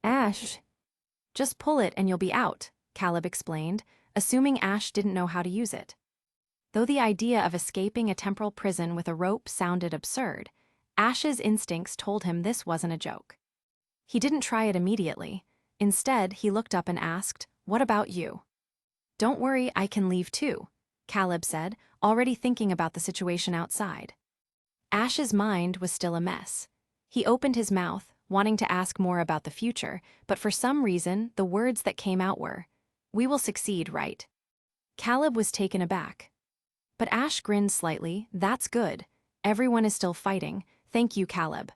"Ash, just pull it and you'll be out," Caleb explained, assuming Ash didn't know how to use it. Though the idea of escaping a temporal prison with a rope sounded absurd, Ash's instincts told him this wasn't a joke. He didn't try it immediately. Instead, he looked up and asked, "What about you?" "Don't worry, I can leave too," Caleb said, already thinking about the situation outside. Ash's mind was still a mess. He opened his mouth, wanting to ask more about the future, but for some reason, the words that came out were, "We will succeed, right?" Caleb was taken aback. But Ash grinned slightly. "That's good. Everyone is still fighting. Thank you, Caleb."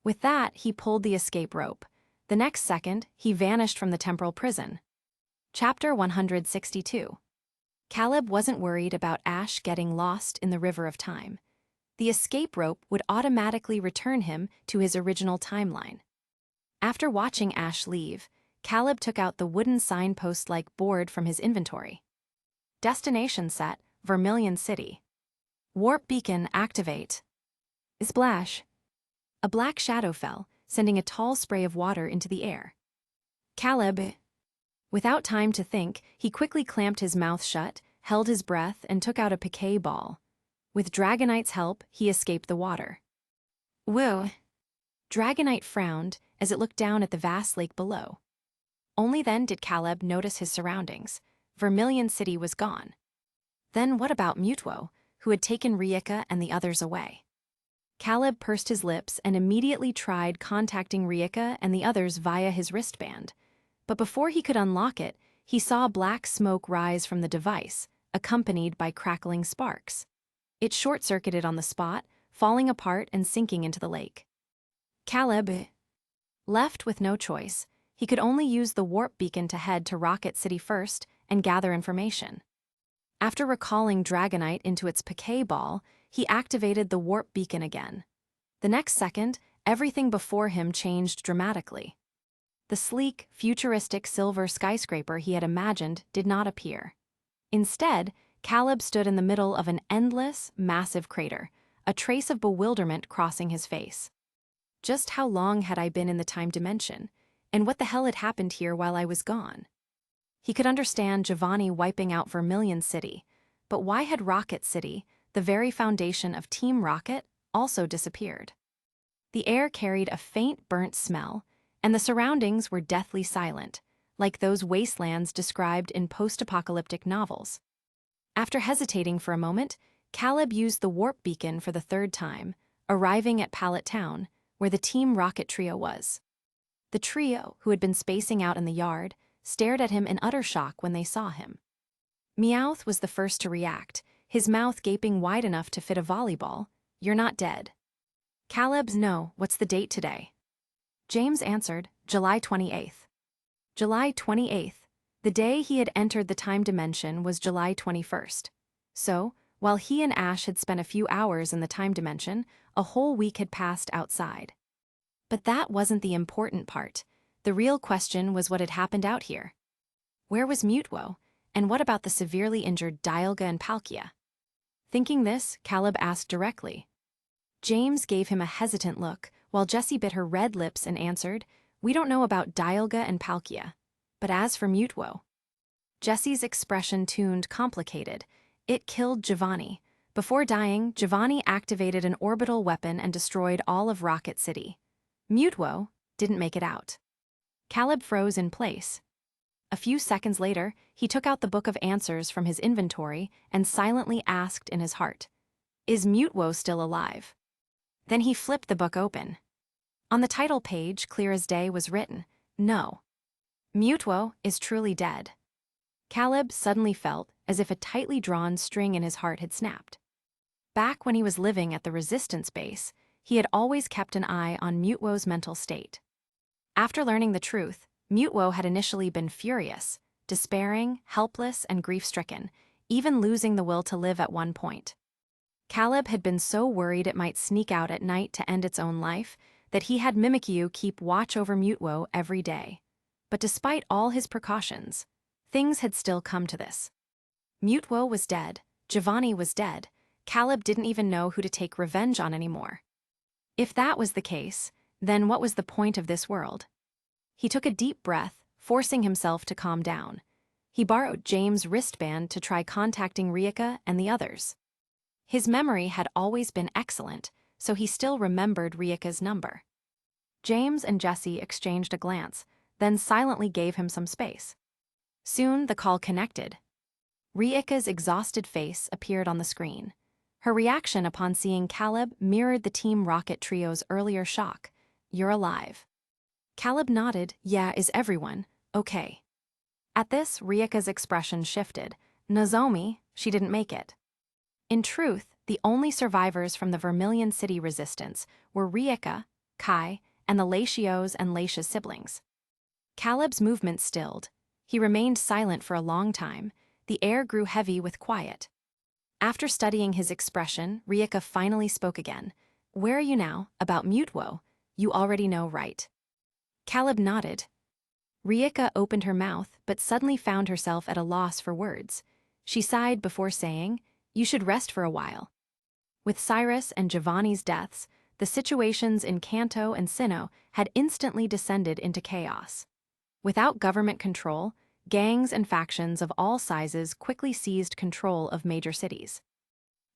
With that, he pulled the escape rope. The next second, he vanished from the temporal prison. Chapter 162. Caleb wasn't worried about Ash getting lost in the river of time. The escape rope would automatically return him to his original timeline. After watching Ash leave, Caleb took out the wooden signpost-like board from his inventory. Destination set, Vermilion City. Warp beacon activate. Splash. A black shadow fell, sending a tall spray of water into the air. Caleb. Without time to think, he quickly clamped his mouth shut, held his breath, and took out a Poké ball. With Dragonite's help, he escaped the water. Whoa! Dragonite frowned as it looked down at the vast lake below. Only then did Caleb notice his surroundings. Vermilion City was gone. Then what about Mutuo, who had taken Rieka and the others away? Caleb pursed his lips and immediately tried contacting Rieka and the others via his wristband. But before he could unlock it, he saw black smoke rise from the device, accompanied by crackling sparks. It short-circuited on the spot, falling apart and sinking into the lake. Caleb, left with no choice, he could only use the warp beacon to head to Rocket City first and gather information. After recalling Dragonite into its Poké ball, he activated the warp beacon again. The next second, everything before him changed dramatically. The sleek, futuristic silver skyscraper he had imagined did not appear. Instead, Caleb stood in the middle of an endless, massive crater, a trace of bewilderment crossing his face. Just how long had I been in the time dimension, and what the hell had happened here while I was gone? He could understand Giovanni wiping out Vermilion City, but why had Rocket City, the very foundation of Team Rocket, also disappeared? The air carried a faint burnt smell, and the surroundings were deathly silent, like those wastelands described in post-apocalyptic novels. After hesitating for a moment, Caleb used the warp beacon for the third time, arriving at Pallet Town, where the Team Rocket trio was. The trio, who had been spacing out in the yard, stared at him in utter shock when they saw him. Meowth was the first to react, his mouth gaping wide enough to fit a volleyball. "You're not dead." Caleb's "No, what's the date today?" James answered, "July 28th. July 28th. The day he had entered the time dimension was July 21st. So, while he and Ash had spent a few hours in the time dimension, a whole week had passed outside. But that wasn't the important part. The real question was what had happened out here. Where was Mutwo? And what about the severely injured Dialga and Palkia? Thinking this, Caleb asked directly. James gave him a hesitant look, while Jessie bit her red lips and answered, "We don't know about Dialga and Palkia. But as for Mutwo..." Jessie's expression tuned complicated. It killed Giovanni. Before dying, Giovanni activated an orbital weapon and destroyed all of Rocket City. Mutwo didn't make it out. Caleb froze in place. A few seconds later, he took out the book of answers from his inventory and silently asked in his heart, "Is Mutwo still alive?" Then he flipped the book open. On the title page, clear as day, was written, "No. Mutwo is truly dead." Caleb suddenly felt as if a tightly drawn string in his heart had snapped. Back when he was living at the Resistance base, he had always kept an eye on Mutwo's mental state. After learning the truth, Mutwo had initially been furious, despairing, helpless, and grief-stricken, even losing the will to live at one point. Caleb had been so worried it might sneak out at night to end its own life that he had Mimikyu keep watch over Mutwo every day. But despite all his precautions, things had still come to this. Mutwo was dead, Giovanni was dead, Caleb didn't even know who to take revenge on anymore. If that was the case, then what was the point of this world? He took a deep breath, forcing himself to calm down. He borrowed James' wristband to try contacting Rieka and the others. His memory had always been excellent, so he still remembered Rieka's number. James and Jessie exchanged a glance, then silently gave him some space. Soon the call connected. Rieka's exhausted face appeared on the screen. Her reaction upon seeing Caleb mirrored the Team Rocket trio's earlier shock. "You're alive." Caleb nodded. "Yeah, is everyone okay?" At this, Rieka's expression shifted. "Nozomi, she didn't make it." In truth, the only survivors from the Vermilion City resistance were Rieka, Kai, and the Latios and Lacia's siblings. Caleb's movement stilled. He remained silent for a long time. The air grew heavy with quiet. After studying his expression, Rieka finally spoke again. "Where are you now? About Mutwo? You already know, right?" Caleb nodded. Rieka opened her mouth, but suddenly found herself at a loss for words. She sighed before saying, "You should rest for a while." With Cyrus and Giovanni's deaths, the situations in Kanto and Sinnoh had instantly descended into chaos. Without government control, gangs and factions of all sizes quickly seized control of major cities.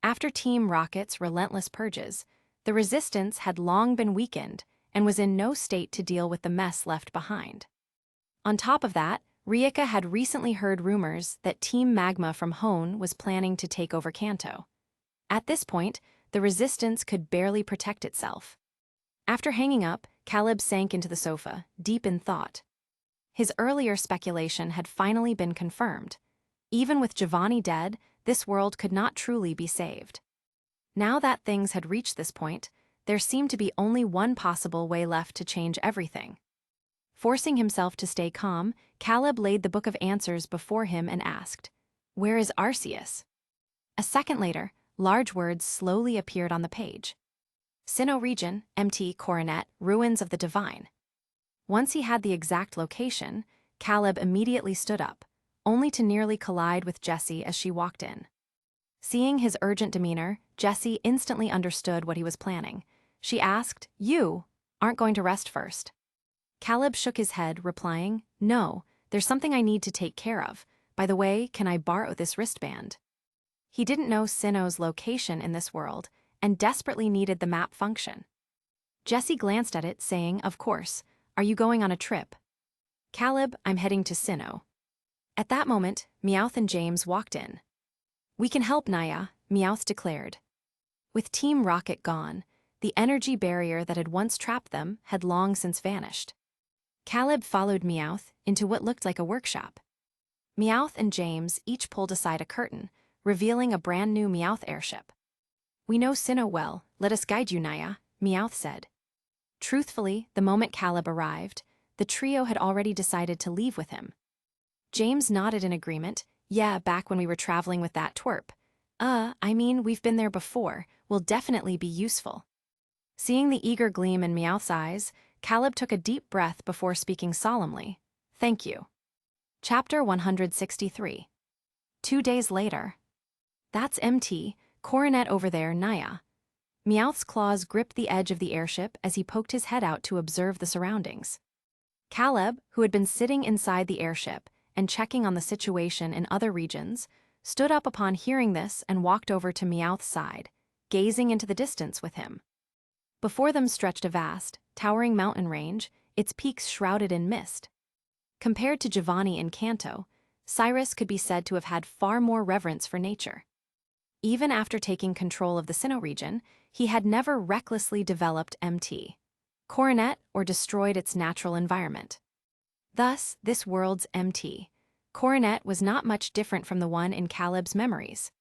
After Team Rocket's relentless purges, the resistance had long been weakened and was in no state to deal with the mess left behind. On top of that, Rieka had recently heard rumors that Team Magma from Hone was planning to take over Kanto. At this point, the resistance could barely protect itself. After hanging up, Caleb sank into the sofa, deep in thought. His earlier speculation had finally been confirmed. Even with Giovanni dead, this world could not truly be saved. Now that things had reached this point, there seemed to be only one possible way left to change everything. Forcing himself to stay calm, Caleb laid the book of answers before him and asked, "Where is Arceus?" A second later, large words slowly appeared on the page. "Sinnoh region, MT Coronet, ruins of the divine." Once he had the exact location, Caleb immediately stood up, only to nearly collide with Jessie as she walked in. Seeing his urgent demeanor, Jessie instantly understood what he was planning. She asked, "You aren't going to rest first?" Caleb shook his head, replying, "No, there's something I need to take care of. By the way, can I borrow this wristband?" He didn't know Sinnoh's location in this world and desperately needed the map function. Jessie glanced at it, saying, "Of course. Are you going on a trip?" "Caleb, I'm heading to Sinnoh." At that moment, Meowth and James walked in. "We can help, Naya," Meowth declared. With Team Rocket gone, the energy barrier that had once trapped them had long since vanished. Caleb followed Meowth into what looked like a workshop. Meowth and James each pulled aside a curtain, revealing a brand new Meowth airship. "We know Sinnoh well, let us guide you, Naya," Meowth said. Truthfully, the moment Caleb arrived, the trio had already decided to leave with him. James nodded in agreement. "Yeah, back when we were traveling with that twerp. We've been there before, will definitely be useful." Seeing the eager gleam in Meowth's eyes, Caleb took a deep breath before speaking solemnly. "Thank you." Chapter 163. 2 days later. That's MT, Coronet over there, Naya. Meowth's claws gripped the edge of the airship as he poked his head out to observe the surroundings. Caleb, who had been sitting inside the airship and checking on the situation in other regions, stood up upon hearing this and walked over to Meowth's side, gazing into the distance with him. Before them stretched a vast, towering mountain range, its peaks shrouded in mist. Compared to Giovanni in Kanto, Cyrus could be said to have had far more reverence for nature. Even after taking control of the Sinnoh region, he had never recklessly developed MT, Coronet, or destroyed its natural environment. Thus, this world's MT, Coronet, was not much different from the one in Caleb's memories.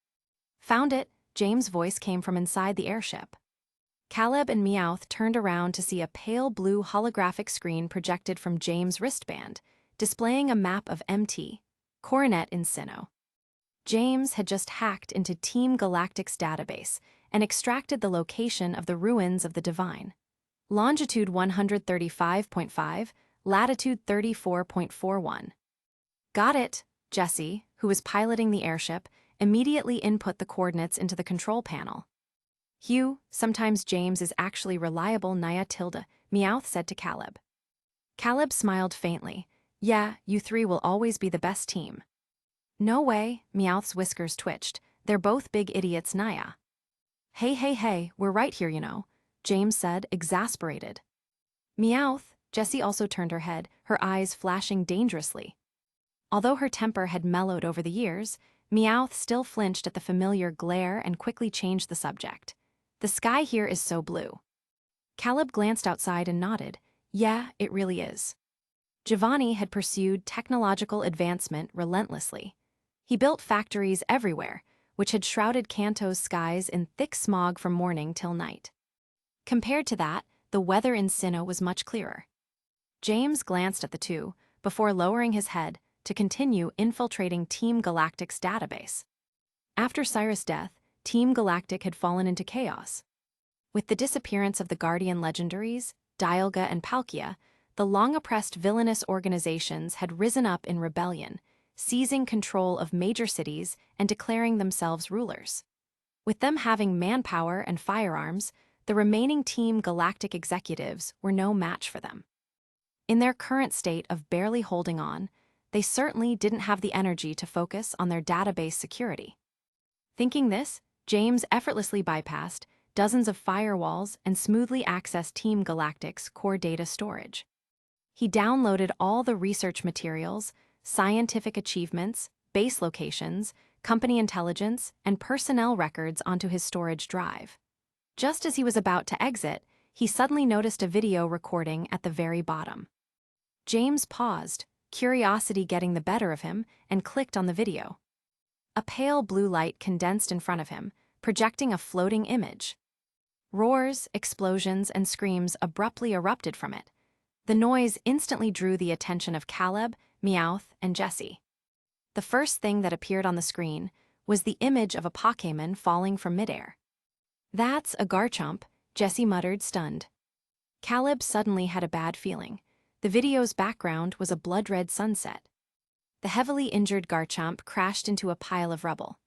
Found it, James' voice came from inside the airship. Caleb and Meowth turned around to see a pale blue holographic screen projected from James' wristband, displaying a map of MT, Coronet in Sinnoh. James had just hacked into Team Galactic's database and extracted the location of the ruins of the Divine. Longitude 135.5, latitude 34.41. Got it, Jesse, who was piloting the airship, immediately input the coordinates into the control panel. Hugh, sometimes James is actually reliable, Naya tilde, Meowth said to Caleb. Caleb smiled faintly. Yeah, you three will always be the best team. No way, Meowth's whiskers twitched. They're both big idiots, Naya. Hey, we're right here, you know, James said, exasperated. Meowth, Jessie also turned her head, her eyes flashing dangerously. Although her temper had mellowed over the years, Meowth still flinched at the familiar glare and quickly changed the subject. The sky here is so blue. Caleb glanced outside and nodded. Yeah, it really is. Giovanni had pursued technological advancement relentlessly. He built factories everywhere, which had shrouded Kanto's skies in thick smog from morning till night. Compared to that, the weather in Sinnoh was much clearer. James glanced at the two, before lowering his head to continue infiltrating Team Galactic's database. After Cyrus' death, Team Galactic had fallen into chaos. With the disappearance of the Guardian legendaries, Dialga and Palkia, the long-oppressed villainous organizations had risen up in rebellion, seizing control of major cities and declaring themselves rulers. With them having manpower and firearms, the remaining Team Galactic executives were no match for them. In their current state of barely holding on, they certainly didn't have the energy to focus on their database security. Thinking this, James effortlessly bypassed dozens of firewalls and smoothly accessed Team Galactic's core data storage. He downloaded all the research materials, scientific achievements, base locations, company intelligence, and personnel records onto his storage drive. Just as he was about to exit, he suddenly noticed a video recording at the very bottom. James paused, curiosity getting the better of him, and clicked on the video. A pale blue light condensed in front of him, projecting a floating image. Roars, explosions, and screams abruptly erupted from it. The noise instantly drew the attention of Caleb, Meowth, and Jessie. The first thing that appeared on the screen was the image of a Pokémon falling from midair. That's a Garchomp, Jessie muttered, stunned. Caleb suddenly had a bad feeling. The video's background was a blood-red sunset. The heavily injured Garchomp crashed into a pile of rubble.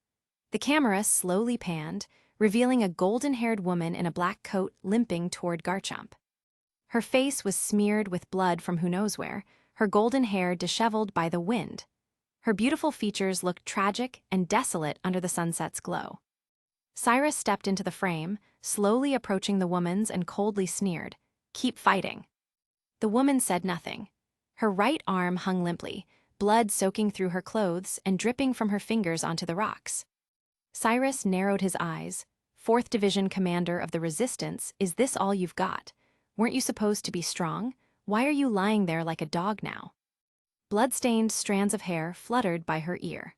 The camera slowly panned, revealing a golden-haired woman in a black coat limping toward Garchomp. Her face was smeared with blood from who knows where, her golden hair disheveled by the wind. Her beautiful features looked tragic and desolate under the sunset's glow. Cyrus stepped into the frame, slowly approaching the woman's and coldly sneered, "Keep fighting." The woman said nothing. Her right arm hung limply, blood soaking through her clothes and dripping from her fingers onto the rocks. Cyrus narrowed his eyes. "4th Division Commander of the Resistance, is this all you've got? Weren't you supposed to be strong? Why are you lying there like a dog now?" Blood-stained strands of hair fluttered by her ear.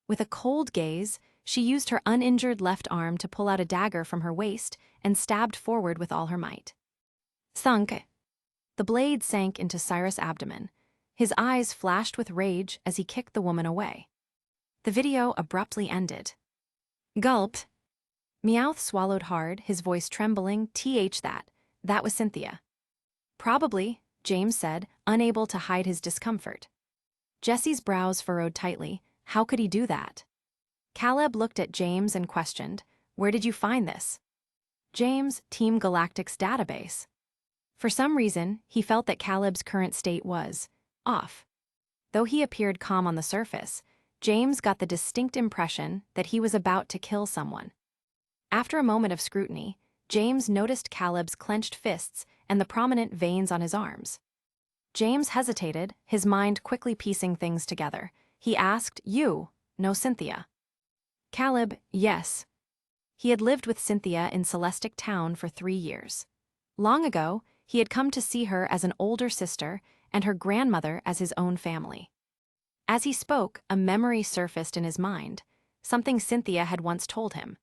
With a cold gaze, she used her uninjured left arm to pull out a dagger from her waist and stabbed forward with all her might. Thunk! The blade sank into Cyrus' abdomen. His eyes flashed with rage as he kicked the woman away. The video abruptly ended. Gulp! Meowth swallowed hard, his voice trembling. That was Cynthia. Probably, James said, unable to hide his discomfort. Jesse's brows furrowed tightly. How could he do that? Caleb looked at James and questioned, "Where did you find this?" James, Team Galactic's database. For some reason, he felt that Caleb's current state was off. Though he appeared calm on the surface, James got the distinct impression that he was about to kill someone. After a moment of scrutiny, James noticed Caleb's clenched fists and the prominent veins on his arms. James hesitated, his mind quickly piecing things together. He asked, "You know Cynthia?" Caleb, "Yes." He had lived with Cynthia in Celestic Town for 3 years. Long ago, he had come to see her as an older sister and her grandmother as his own family. As he spoke, a memory surfaced in his mind, something Cynthia had once told him.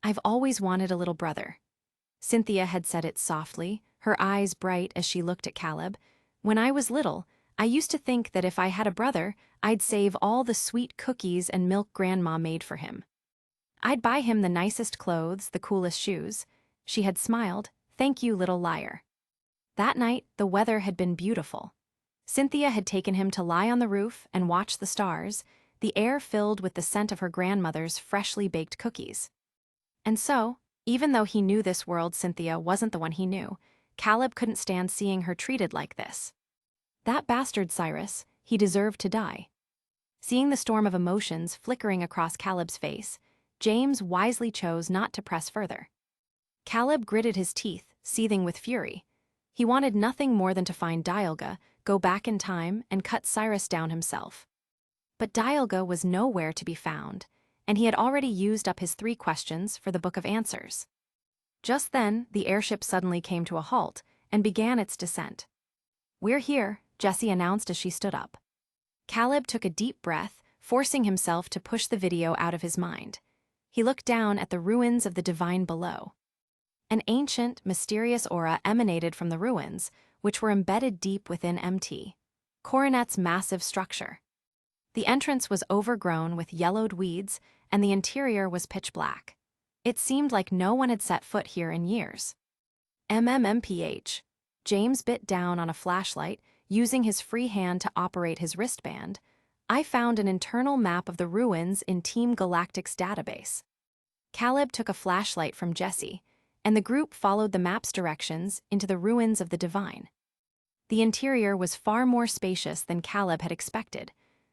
"I've always wanted a little brother." Cynthia had said it softly, her eyes bright as she looked at Caleb. "When I was little, I used to think that if I had a brother, I'd save all the sweet cookies and milk Grandma made for him. I'd buy him the nicest clothes, the coolest shoes." She had smiled. "Thank you, little liar." That night, the weather had been beautiful. Cynthia had taken him to lie on the roof and watch the stars, the air filled with the scent of her grandmother's freshly baked cookies. And so, even though he knew this world Cynthia wasn't the one he knew, Caleb couldn't stand seeing her treated like this. That bastard Cyrus, he deserved to die. Seeing the storm of emotions flickering across Caleb's face, James wisely chose not to press further. Caleb gritted his teeth, seething with fury. He wanted nothing more than to find Dialga, go back in time, and cut Cyrus down himself. But Dialga was nowhere to be found, and he had already used up his 3 questions for the Book of Answers. Just then, the airship suddenly came to a halt and began its descent. "We're here," Jessie announced as she stood up. Caleb took a deep breath, forcing himself to push the video out of his mind. He looked down at the ruins of the divine below. An ancient, mysterious aura emanated from the ruins, which were embedded deep within Mt. Coronet's massive structure. The entrance was overgrown with yellowed weeds, and the interior was pitch black. It seemed like no one had set foot here in years. MMMPH. James bit down on a flashlight, using his free hand to operate his wristband. "I found an internal map of the ruins in Team Galactic's database." Caleb took a flashlight from Jessie, and the group followed the map's directions into the ruins of the divine. The interior was far more spacious than Caleb had expected,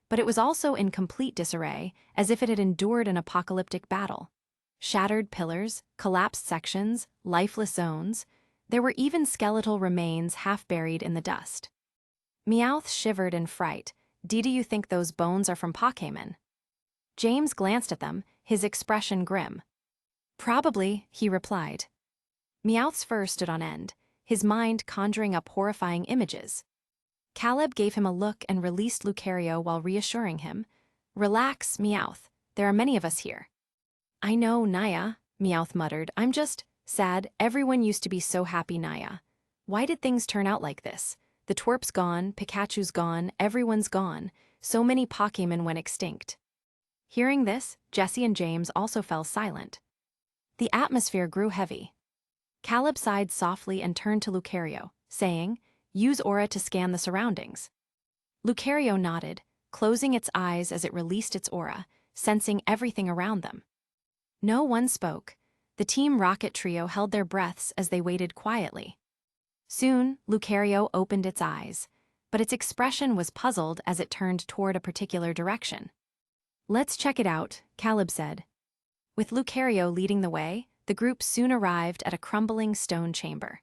but it was also in complete disarray, as if it had endured an apocalyptic battle. Shattered pillars, collapsed sections, lifeless zones. There were even skeletal remains half buried in the dust. Meowth shivered in fright. "Do you think those bones are from Pokémon?" James glanced at them, his expression grim. "Probably," he replied. Meowth's fur stood on end, his mind conjuring up horrifying images. Caleb gave him a look and released Lucario while reassuring him. "Relax, Meowth. There are many of us here." "I know, Naya," Meowth muttered. "I'm just sad. Everyone used to be so happy, Naya. Why did things turn out like this? The twerp's gone, Pikachu's gone, everyone's gone. So many Pokémon went extinct." Hearing this, Jessie and James also fell silent. The atmosphere grew heavy. Caleb sighed softly and turned to Lucario, saying, "Use aura to scan the surroundings." Lucario nodded, closing its eyes as it released its aura, sensing everything around them. No one spoke. The Team Rocket trio held their breaths as they waited quietly. Soon, Lucario opened its eyes, but its expression was puzzled as it turned toward a particular direction. "Let's check it out," Caleb said. With Lucario leading the way, the group soon arrived at a crumbling stone chamber.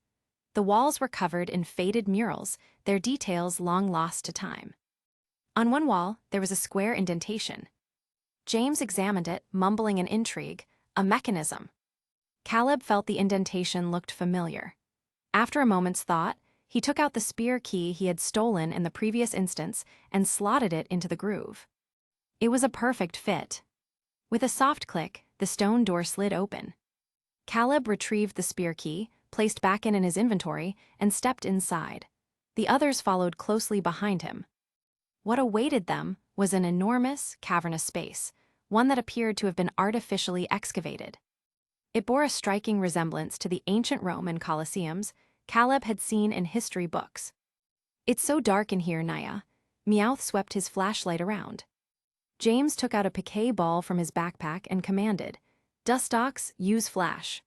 The walls were covered in faded murals, their details long lost to time. On one wall, there was a square indentation. James examined it, mumbling in intrigue, "A mechanism." Caleb felt the indentation looked familiar. After a moment's thought, he took out the spear key he had stolen in the previous instance and slotted it into the groove. It was a perfect fit. With a soft click, the stone door slid open. Caleb retrieved the spear key, placed back in his inventory, and stepped inside. The others followed closely behind him. What awaited them was an enormous, cavernous space, one that appeared to have been artificially excavated. It bore a striking resemblance to the ancient Roman Colosseums Caleb had seen in history books. "It's so dark in here, Naya. Meowth swept his flashlight around. James took out a piquet ball from his backpack and commanded, "Dustox, use flash."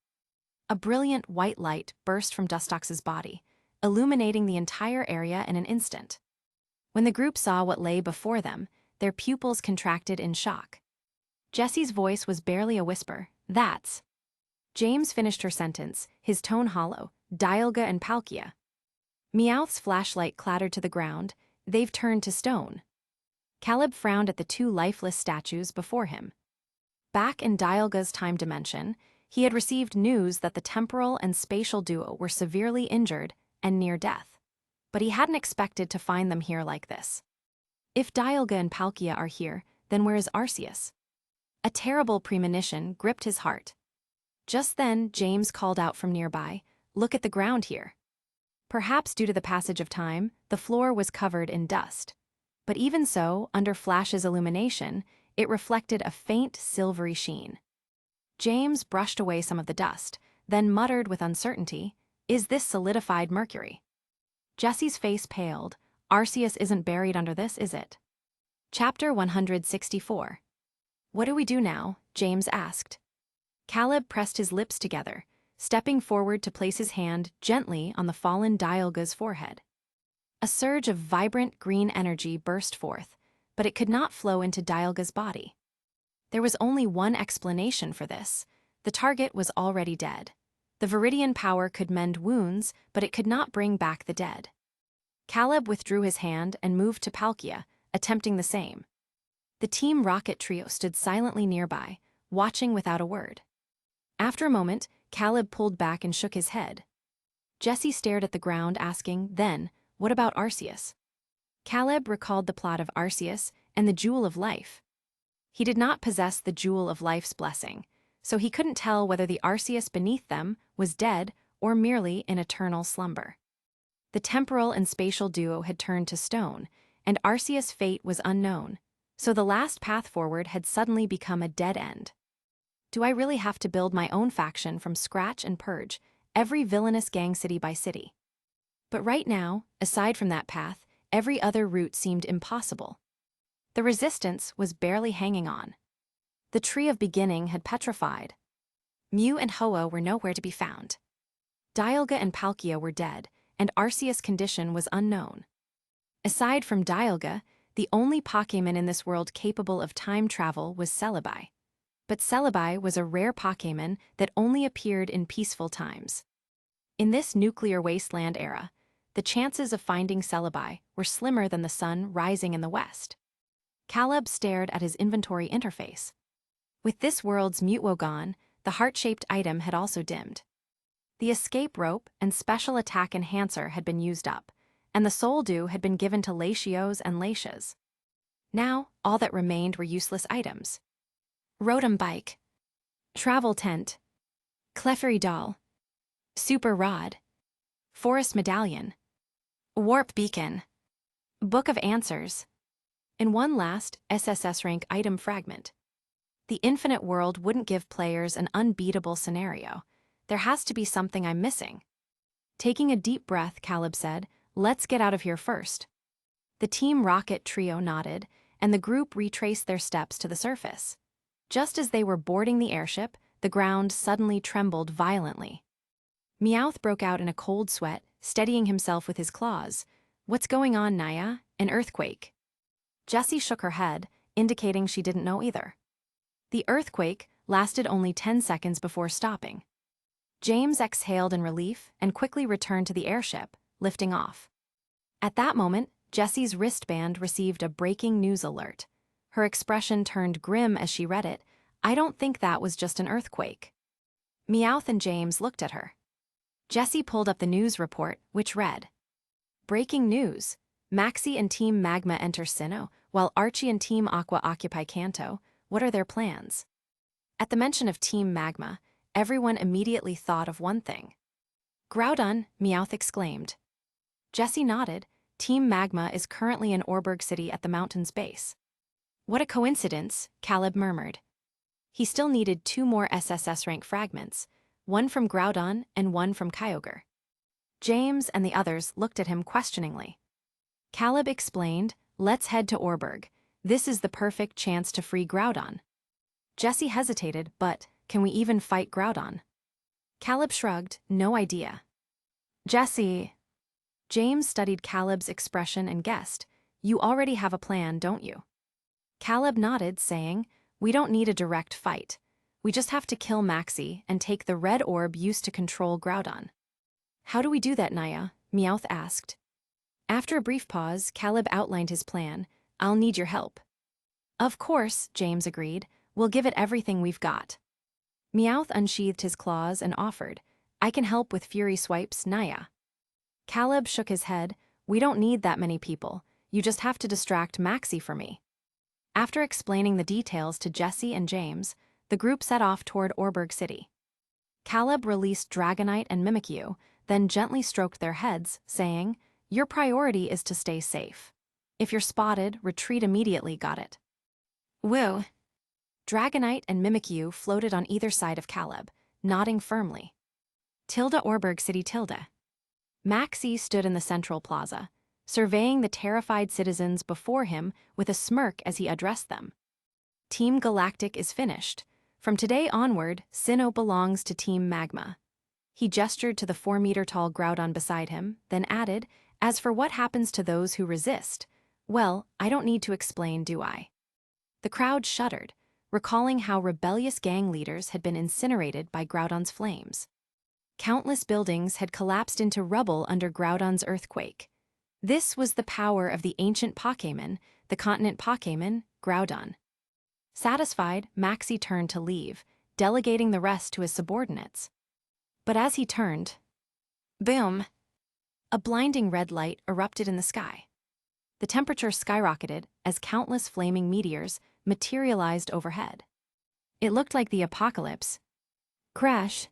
A brilliant white light burst from Dustox's body, illuminating the entire area in an instant. When the group saw what lay before them, their pupils contracted in shock. Jessie's voice was barely a whisper. "That's..." James finished her sentence, his tone hollow. "Dialga and Palkia." Meowth's flashlight clattered to the ground. "They've turned to stone." Caleb frowned at the two lifeless statues before him. Back in Dialga's time dimension, he had received news that the temporal and spatial duo were severely injured and near death. But he hadn't expected to find them here like this. If Dialga and Palkia are here, then where is Arceus? A terrible premonition gripped his heart. Just then, James called out from nearby, "Look at the ground here." Perhaps due to the passage of time, the floor was covered in dust. But even so, under Flash's illumination, it reflected a faint silvery sheen. James brushed away some of the dust, then muttered with uncertainty, "Is this solidified mercury?" Jessie's face paled. "Arceus isn't buried under this, is it?" Chapter 164. "What do we do now?" James asked. Caleb pressed his lips together, stepping forward to place his hand gently on the fallen Dialga's forehead. A surge of vibrant green energy burst forth, but it could not flow into Dialga's body. There was only one explanation for this. The target was already dead. The Viridian Power could mend wounds, but it could not bring back the dead. Caleb withdrew his hand and moved to Palkia, attempting the same. The Team Rocket trio stood silently nearby, watching without a word. After a moment, Caleb pulled back and shook his head. Jessie stared at the ground, asking, "Then, what about Arceus?" Caleb recalled the plot of Arceus and the Jewel of Life. He did not possess the Jewel of Life's blessing, so he couldn't tell whether the Arceus beneath them was dead or merely in eternal slumber. The temporal and spatial duo had turned to stone, and Arceus' fate was unknown, so the last path forward had suddenly become a dead end. Do I really have to build my own faction from scratch and purge every villainous gang city by city? But right now, aside from that path, every other route seemed impossible. The resistance was barely hanging on. The tree of beginning had petrified. Mew and Ho-Oh were nowhere to be found. Dialga and Palkia were dead, and Arceus' condition was unknown. Aside from Dialga, the only Pokémon in this world capable of time travel was Celebi. But Celebi was a rare Pokémon that only appeared in peaceful times. In this nuclear wasteland era, the chances of finding Celebi were slimmer than the sun rising in the west. Caleb stared at his inventory interface. With this world's Mutwo gone, the heart-shaped item had also dimmed. The escape rope and special attack enhancer had been used up, and the soul dew had been given to Latios and Latias. Now, all that remained were useless items. Rotom Bike, Travel Tent, Clefairy Doll, Super Rod, Forest Medallion, Warp Beacon, Book of Answers, and one last SSS rank item fragment. The infinite world wouldn't give players an unbeatable scenario. There has to be something I'm missing. Taking a deep breath, Caleb said, "Let's get out of here first." The Team Rocket trio nodded, and the group retraced their steps to the surface. Just as they were boarding the airship, the ground suddenly trembled violently. Meowth broke out in a cold sweat, steadying himself with his claws. "What's going on, Naya? An earthquake?" Jessie shook her head, indicating she didn't know either. The earthquake lasted only 10 seconds before stopping. James exhaled in relief and quickly returned to the airship, lifting off. At that moment, Jessie's wristband received a breaking news alert. Her expression turned grim as she read it. "I don't think that was just an earthquake." Meowth and James looked at her. Jessie pulled up the news report, which read, "Breaking news. Maxie and Team Magma enter Sinnoh, while Archie and Team Aqua occupy Kanto. What are their plans?" At the mention of Team Magma, everyone immediately thought of one thing. "Groudon," Meowth exclaimed. Jessie nodded. "Team Magma is currently in Orberg City at the mountain's base." "What a coincidence," Caleb murmured. He still needed 2 more SSS rank fragments, one from Groudon and one from Kyogre. James and the others looked at him questioningly. Caleb explained, Let's head to Orberg. This is the perfect chance to free Groudon. Jesse hesitated, but can we even fight Groudon? Caleb shrugged, no idea. Jesse. James studied Caleb's expression and guessed, you already have a plan, don't you? Caleb nodded, saying, we don't need a direct fight. We just have to kill Maxie and take the red orb used to control Groudon. How do we do that, Naya? Meowth asked. After a brief pause, Caleb outlined his plan. I'll need your help. Of course, James agreed. We'll give it everything we've got. Meowth unsheathed his claws and offered, I can help with Fury Swipes, Naya. Caleb shook his head. We don't need that many people. You just have to distract Maxie for me. After explaining the details to Jesse and James, the group set off toward Orberg City. Caleb released Dragonite and Mimikyu, then gently stroked their heads, saying, your priority is to stay safe. If you're spotted, retreat immediately, got it? Woo. Dragonite and Mimikyu floated on either side of Caleb, nodding firmly. Tilda Orberg City Tilda. Maxie stood in the central plaza, surveying the terrified citizens before him with a smirk as he addressed them. Team Galactic is finished. From today onward, Sinnoh belongs to Team Magma. He gestured to the 4-meter-tall Groudon beside him, then added, as for what happens to those who resist, well, I don't need to explain, do I? The crowd shuddered, recalling how rebellious gang leaders had been incinerated by Groudon's flames. Countless buildings had collapsed into rubble under Groudon's earthquake. This was the power of the ancient Pokémon, the continent Pokémon, Groudon. Satisfied, Maxie turned to leave, delegating the rest to his subordinates. But as he turned, boom! A blinding red light erupted in the sky. The temperature skyrocketed as countless flaming meteors materialized overhead. It looked like the apocalypse. Crash!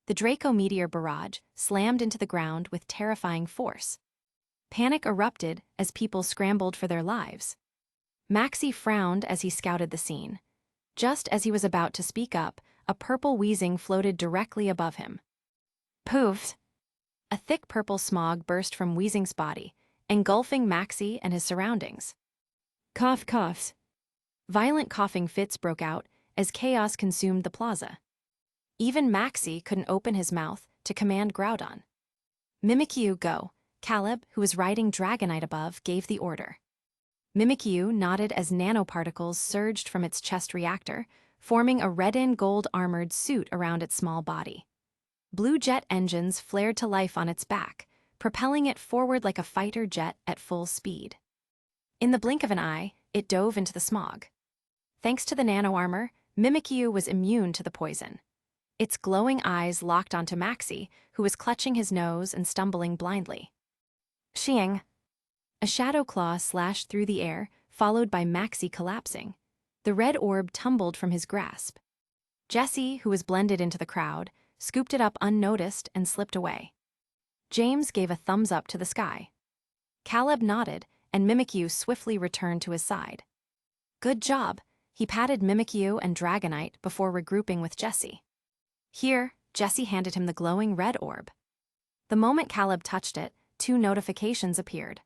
The Draco meteor barrage slammed into the ground with terrifying force. Panic erupted as people scrambled for their lives. Maxie frowned as he scouted the scene. Just as he was about to speak up, a purple wheezing floated directly above him. Poof! A thick purple smog burst from Wheezing's body, engulfing Maxie and his surroundings. Cough coughs. Violent coughing fits broke out as chaos consumed the plaza. Even Maxie couldn't open his mouth to command Groudon. Mimikyu, go. Caleb, who was riding Dragonite above, gave the order. Mimikyu nodded as nanoparticles surged from its chest reactor, forming a red-and-gold armored suit around its small body. Blue jet engines flared to life on its back, propelling it forward like a fighter jet at full speed. In the blink of an eye, it dove into the smog. Thanks to the nano-armor, Mimikyu was immune to the poison. Its glowing eyes locked onto Maxie, who was clutching his nose and stumbling blindly. Shing! A shadow claw slashed through the air, followed by Maxie collapsing. The red orb tumbled from his grasp. Jesse, who was blended into the crowd, scooped it up unnoticed and slipped away. James gave a thumbs up to the sky. Caleb nodded, and Mimikyu swiftly returned to his side. Good job, he patted Mimikyu and Dragonite before regrouping with Jesse. Here, Jesse handed him the glowing red orb. The moment Caleb touched it, 2 notifications appeared.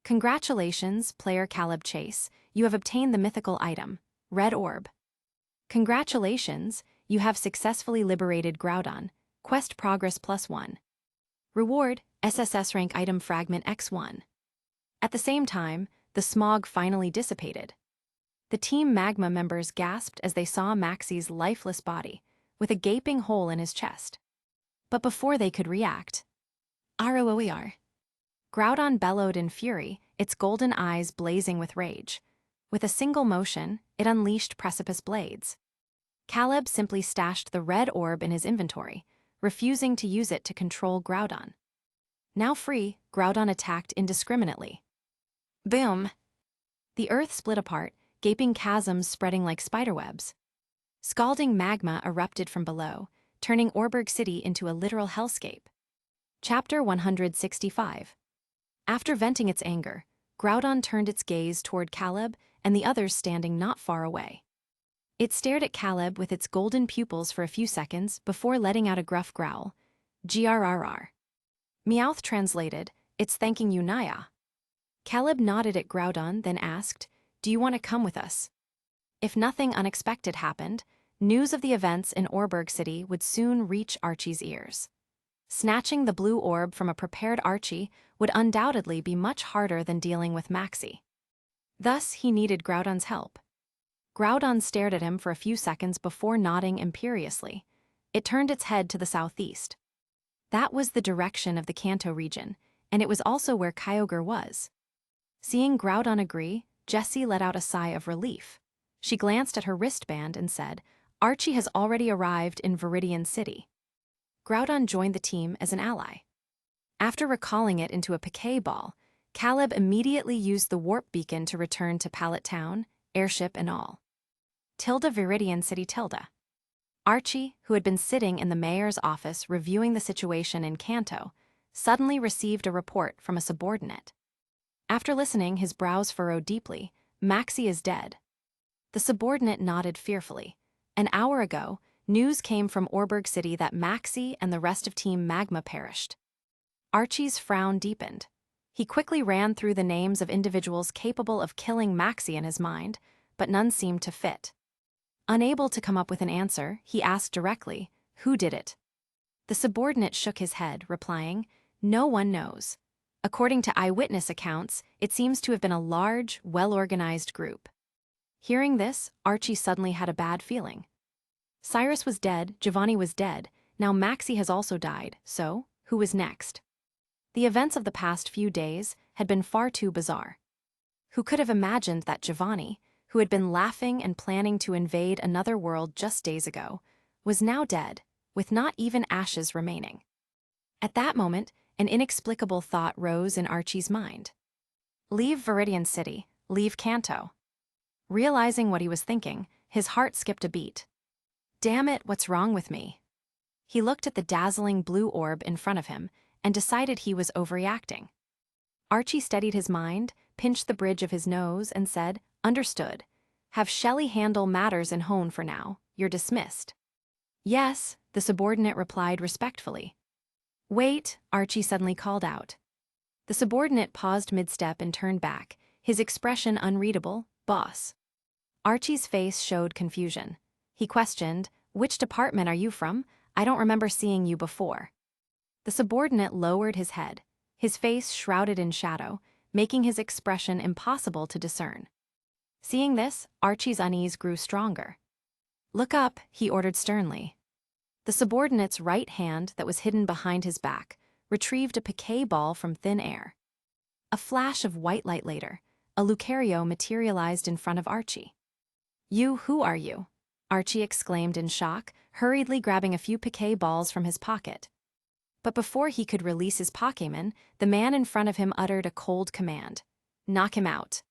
Congratulations, player Caleb Chase, you have obtained the mythical item, Red Orb. Congratulations, you have successfully liberated Groudon, Quest Progress +1. Reward, SSS Rank Item Fragment X1. At the same time, the smog finally dissipated. The Team Magma members gasped as they saw Maxie's lifeless body, with a gaping hole in his chest. But before they could react, ROOER. Groudon bellowed in fury, its golden eyes blazing with rage. With a single motion, it unleashed precipice blades. Caleb simply stashed the red orb in his inventory, refusing to use it to control Groudon. Now free, Groudon attacked indiscriminately. Boom! The earth split apart, gaping chasms spreading like spiderwebs. Scalding magma erupted from below, turning Orberg City into a literal hellscape. Chapter 165. After venting its anger, Groudon turned its gaze toward Caleb and the others standing not far away. It stared at Caleb with its golden pupils for a few seconds before letting out a gruff growl. GRRR. Meowth translated, "It's thanking you, Naya." Caleb nodded at Groudon, then asked, "Do you want to come with us?" If nothing unexpected happened, news of the events in Orberg City would soon reach Archie's ears. Snatching the blue orb from a prepared Archie would undoubtedly be much harder than dealing with Maxie. Thus, he needed Groudon's help. Groudon stared at him for a few seconds before nodding imperiously. It turned its head to the southeast. That was the direction of the Kanto region, and it was also where Kyogre was. Seeing Groudon agree, Jessie let out a sigh of relief. She glanced at her wristband and said, "Archie has already arrived in Viridian City." Groudon joined the team as an ally. After recalling it into a Piquet ball, Caleb immediately used the warp beacon to return to Pallet Town, airship and all. Viridian City. Archie, who had been sitting in the mayor's office reviewing the situation in Kanto, suddenly received a report from a subordinate. After listening, his brows furrowed deeply. "Maxie is dead." The subordinate nodded fearfully. An hour ago, news came from Orberg City that Maxie and the rest of Team Magma perished. Archie's frown deepened. He quickly ran through the names of individuals capable of killing Maxie in his mind, but none seemed to fit. Unable to come up with an answer, he asked directly, "Who did it?" The subordinate shook his head, replying, "No one knows. According to eyewitness accounts, it seems to have been a large, well-organized group." Hearing this, Archie suddenly had a bad feeling. Cyrus was dead, Giovanni was dead, now Maxie has also died, so who was next? The events of the past few days had been far too bizarre. Who could have imagined that Giovanni, who had been laughing and planning to invade another world just days ago, was now dead, with not even ashes remaining? At that moment, an inexplicable thought rose in Archie's mind. Leave Viridian City, leave Kanto. Realizing what he was thinking, his heart skipped a beat. Damn it, what's wrong with me? He looked at the dazzling blue orb in front of him and decided he was overreacting. Archie steadied his mind, pinched the bridge of his nose, and said, "Understood. Have Shelley handle matters in Hone for now. You're dismissed." "Yes," the subordinate replied respectfully. "Wait," Archie suddenly called out. The subordinate paused mid-step and turned back, his expression unreadable. "Boss." Archie's face showed confusion. He questioned, "Which department are you from? I don't remember seeing you before." The subordinate lowered his head, his face shrouded in shadow, making his expression impossible to discern. Seeing this, Archie's unease grew stronger. "Look up," he ordered sternly. The subordinate's right hand, that was hidden behind his back, retrieved a Piquet ball from thin air. A flash of white light later, a Lucario materialized in front of Archie. Who are you?" Archie exclaimed in shock, hurriedly grabbing a few Piquet balls from his pocket. But before he could release his Pokémon, the man in front of him uttered a cold command. "Knock him out."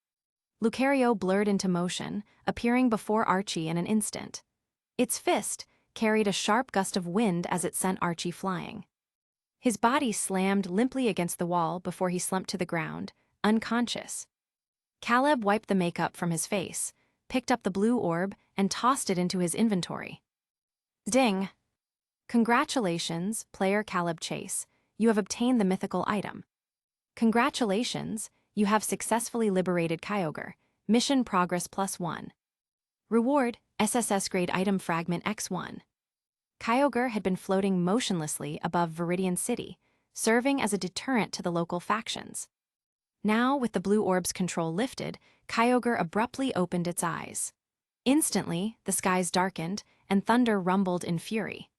Lucario blurred into motion, appearing before Archie in an instant. Its fist carried a sharp gust of wind as it sent Archie flying. His body slammed limply against the wall before he slumped to the ground, unconscious. Caleb wiped the makeup from his face, picked up the blue orb, and tossed it into his inventory. Ding! "Congratulations, player Caleb Chase. You have obtained the mythical item. Congratulations, you have successfully liberated Kyogre. Mission progress +1. Reward, SSS grade item fragment X1. Kyogre had been floating motionlessly above Viridian City, serving as a deterrent to the local factions. Now, with the blue orb's control lifted, Kyogre abruptly opened its eyes. Instantly, the skies darkened, and thunder rumbled in fury.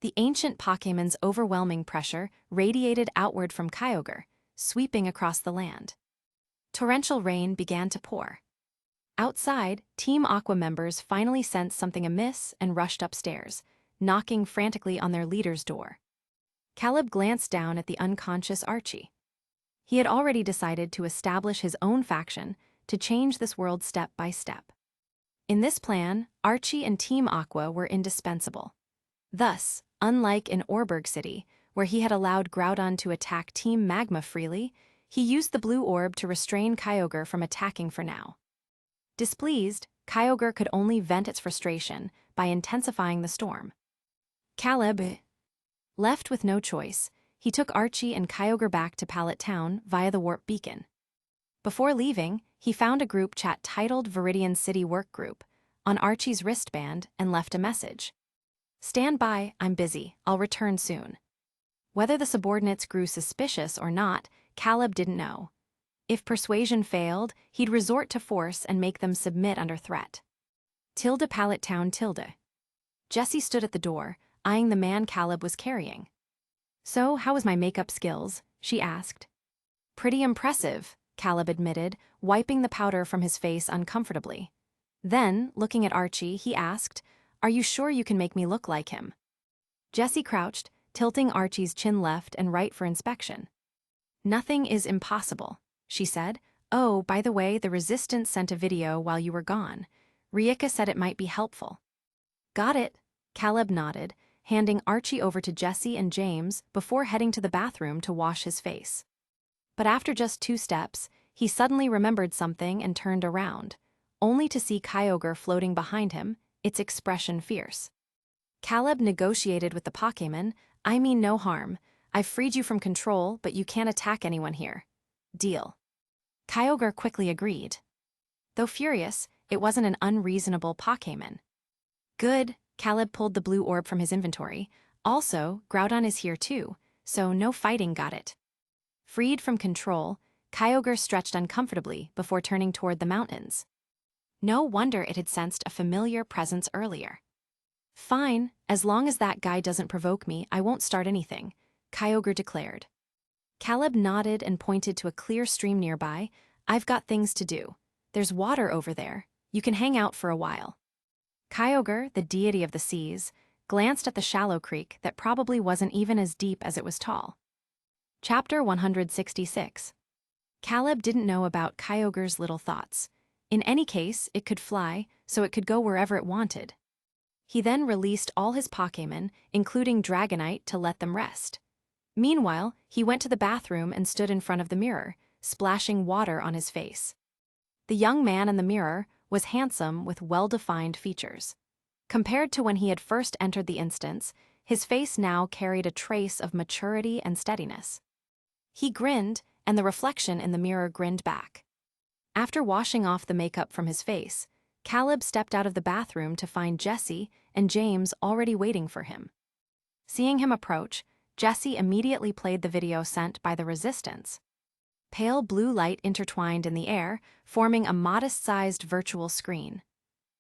The ancient Pokémon's overwhelming pressure radiated outward from Kyogre, sweeping across the land. Torrential rain began to pour. Outside, Team Aqua members finally sensed something amiss and rushed upstairs, knocking frantically on their leader's door. Caleb glanced down at the unconscious Archie. He had already decided to establish his own faction to change this world step by step. In this plan, Archie and Team Aqua were indispensable. Thus, unlike in Orberg City, where he had allowed Groudon to attack Team Magma freely, he used the blue orb to restrain Kyogre from attacking for now. Displeased, Kyogre could only vent its frustration by intensifying the storm. Caleb, left with no choice, he took Archie and Kyogre back to Pallet Town via the warp beacon. Before leaving, he found a group chat titled Viridian City Work Group on Archie's wristband and left a message. "Stand by, I'm busy, I'll return soon." Whether the subordinates grew suspicious or not, Caleb didn't know. If persuasion failed, he'd resort to force and make them submit under threat. Pallet Town. Jessie stood at the door, eyeing the man Caleb was carrying. "So, how was my makeup skills?" she asked. "Pretty impressive," Caleb admitted, wiping the powder from his face uncomfortably. Then, looking at Archie, he asked, "Are you sure you can make me look like him?" Jessie crouched, tilting Archie's chin left and right for inspection. "Nothing is impossible," she said. "Oh, by the way, the Resistance sent a video while you were gone. Rieka said it might be helpful." "Got it," Caleb nodded, handing Archie over to Jessie and James before heading to the bathroom to wash his face. But after just 2 steps, he suddenly remembered something and turned around, only to see Kyogre floating behind him, its expression fierce. Caleb negotiated with the Pokémon. "I mean no harm. I've freed you from control, but you can't attack anyone here. Deal." Kyogre quickly agreed. Though furious, it wasn't an unreasonable Pokémon. "Good," Caleb pulled the blue orb from his inventory. "Also, Groudon is here too, so no fighting, got it." Freed from control, Kyogre stretched uncomfortably before turning toward the mountains. No wonder it had sensed a familiar presence earlier. "Fine, as long as that guy doesn't provoke me, I won't start anything," Kyogre declared. Caleb nodded and pointed to a clear stream nearby. "I've got things to do. There's water over there. You can hang out for a while." Kyogre, the deity of the seas, glanced at the shallow creek that probably wasn't even as deep as it was tall. Chapter 166. Caleb didn't know about Kyogre's little thoughts. In any case, it could fly, so it could go wherever it wanted. He then released all his Pokémon, including Dragonite, to let them rest. Meanwhile, he went to the bathroom and stood in front of the mirror, splashing water on his face. The young man in the mirror was handsome with well-defined features. Compared to when he had first entered the instance, his face now carried a trace of maturity and steadiness. He grinned, and the reflection in the mirror grinned back. After washing off the makeup from his face, Caleb stepped out of the bathroom to find Jessie and James already waiting for him. Seeing him approach, Jessie immediately played the video sent by the Resistance. Pale blue light intertwined in the air, forming a modest-sized virtual screen.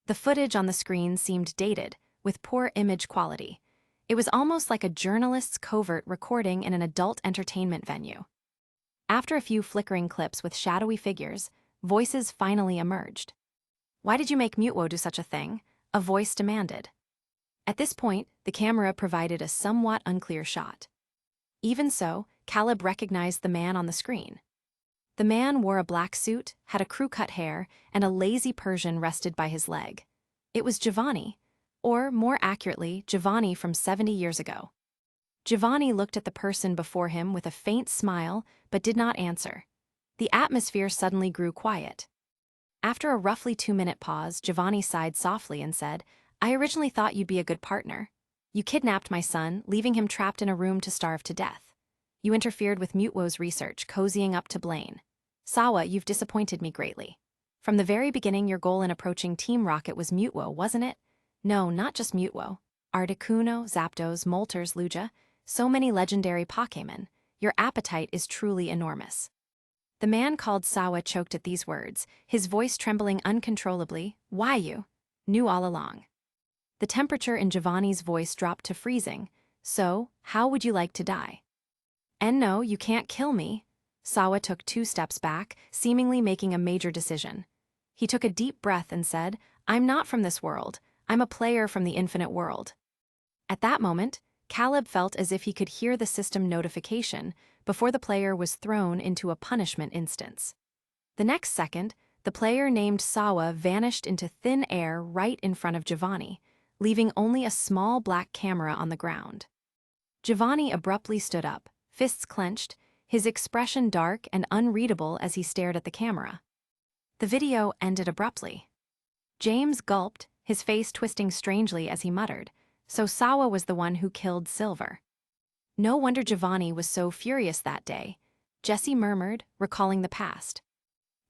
The footage on the screen seemed dated, with poor image quality. It was almost like a journalist's covert recording in an adult entertainment venue. After a few flickering clips with shadowy figures, voices finally emerged. "Why did you make Mutwo do such a thing?" a voice demanded. At this point, the camera provided a somewhat unclear shot. Even so, Caleb recognized the man on the screen. The man wore a black suit, had a crew-cut hair, and a lazy Persian rested by his leg. It was Giovanni, or more accurately, Giovanni from 70 years ago. Giovanni looked at the person before him with a faint smile, but did not answer. The atmosphere suddenly grew quiet. After a roughly 2-minute pause, Giovanni sighed softly and said, "I originally thought you'd be a good partner. You kidnapped my son, leaving him trapped in a room to starve to death. You interfered with Mutwo's research, cozying up to Blaine. Sawa, you've disappointed me greatly. From the very beginning, your goal in approaching Team Rocket was Mutwo, wasn't it? No, not just Mutwo. Articuno, Zapdos, Moltres, Lugia, so many legendary Pokémon. Your appetite is truly enormous." The man called Sawa choked at these words, his voice trembling uncontrollably. "Why you? Knew all along." The temperature in Giovanni's voice dropped to freezing. "So, how would you like to die?" "And no, you can't kill me." Sawa took 2 steps back, seemingly making a major decision. He took a deep breath and said, "I'm not from this world. I'm a player from the infinite world." At that moment, Caleb felt as if he could hear the system notification before the player was thrown into a punishment instance. The next second, the player named Sawa vanished into thin air right in front of Giovanni, leaving only a small black camera on the ground. Giovanni abruptly stood up, fists clenched, his expression dark and unreadable as he stared at the camera. The video ended abruptly. James gulped, his face twisting strangely as he muttered, "So Sawa was the one who killed Silver." No wonder Giovanni was so furious that day, Jessie murmured, recalling the past.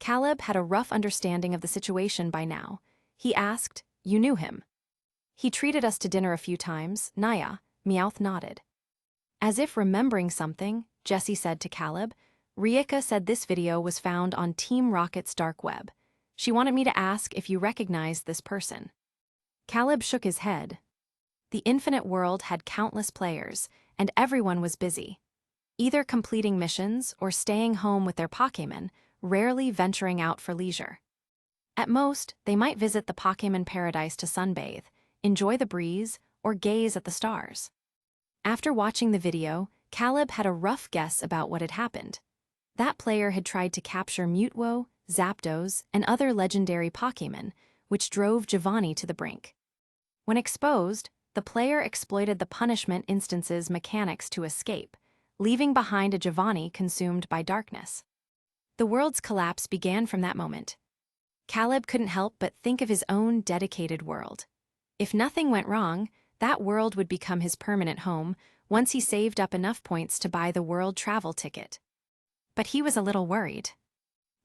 Caleb had a rough understanding of the situation by now. He asked, "You knew him?" "He treated us to dinner a few times, Naya," Meowth nodded. As if remembering something, Jessie said to Caleb, "Rieka said this video was found on Team Rocket's dark web. She wanted me to ask if you recognized this person." Caleb shook his head. The infinite world had countless players, and everyone was busy, either completing missions or staying home with their Pokémon, rarely venturing out for leisure. At most, they might visit the Pokémon paradise to sunbathe, enjoy the breeze, or gaze at the stars. After watching the video, Caleb had a rough guess about what had happened. That player had tried to capture Mutwo, Zapdos, and other legendary Pokémon, which drove Giovanni to the brink. When exposed, the player exploited the punishment instance's mechanics to escape, leaving behind a Giovanni consumed by darkness. The world's collapse began from that moment. Caleb couldn't help but think of his own dedicated world. If nothing went wrong, that world would become his permanent home once he saved up enough points to buy the world travel ticket. But he was a little worried.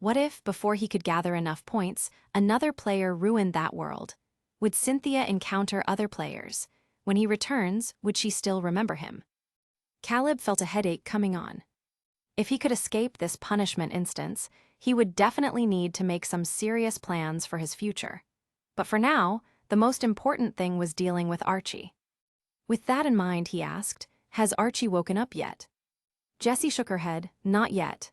What if, before he could gather enough points, another player ruined that world? Would Cynthia encounter other players? When he returns, would she still remember him? Caleb felt a headache coming on. If he could escape this punishment instance, he would definitely need to make some serious plans for his future. But for now, the most important thing was dealing with Archie. With that in mind, he asked, "Has Archie woken up yet?" Jessie shook her head, "Not yet."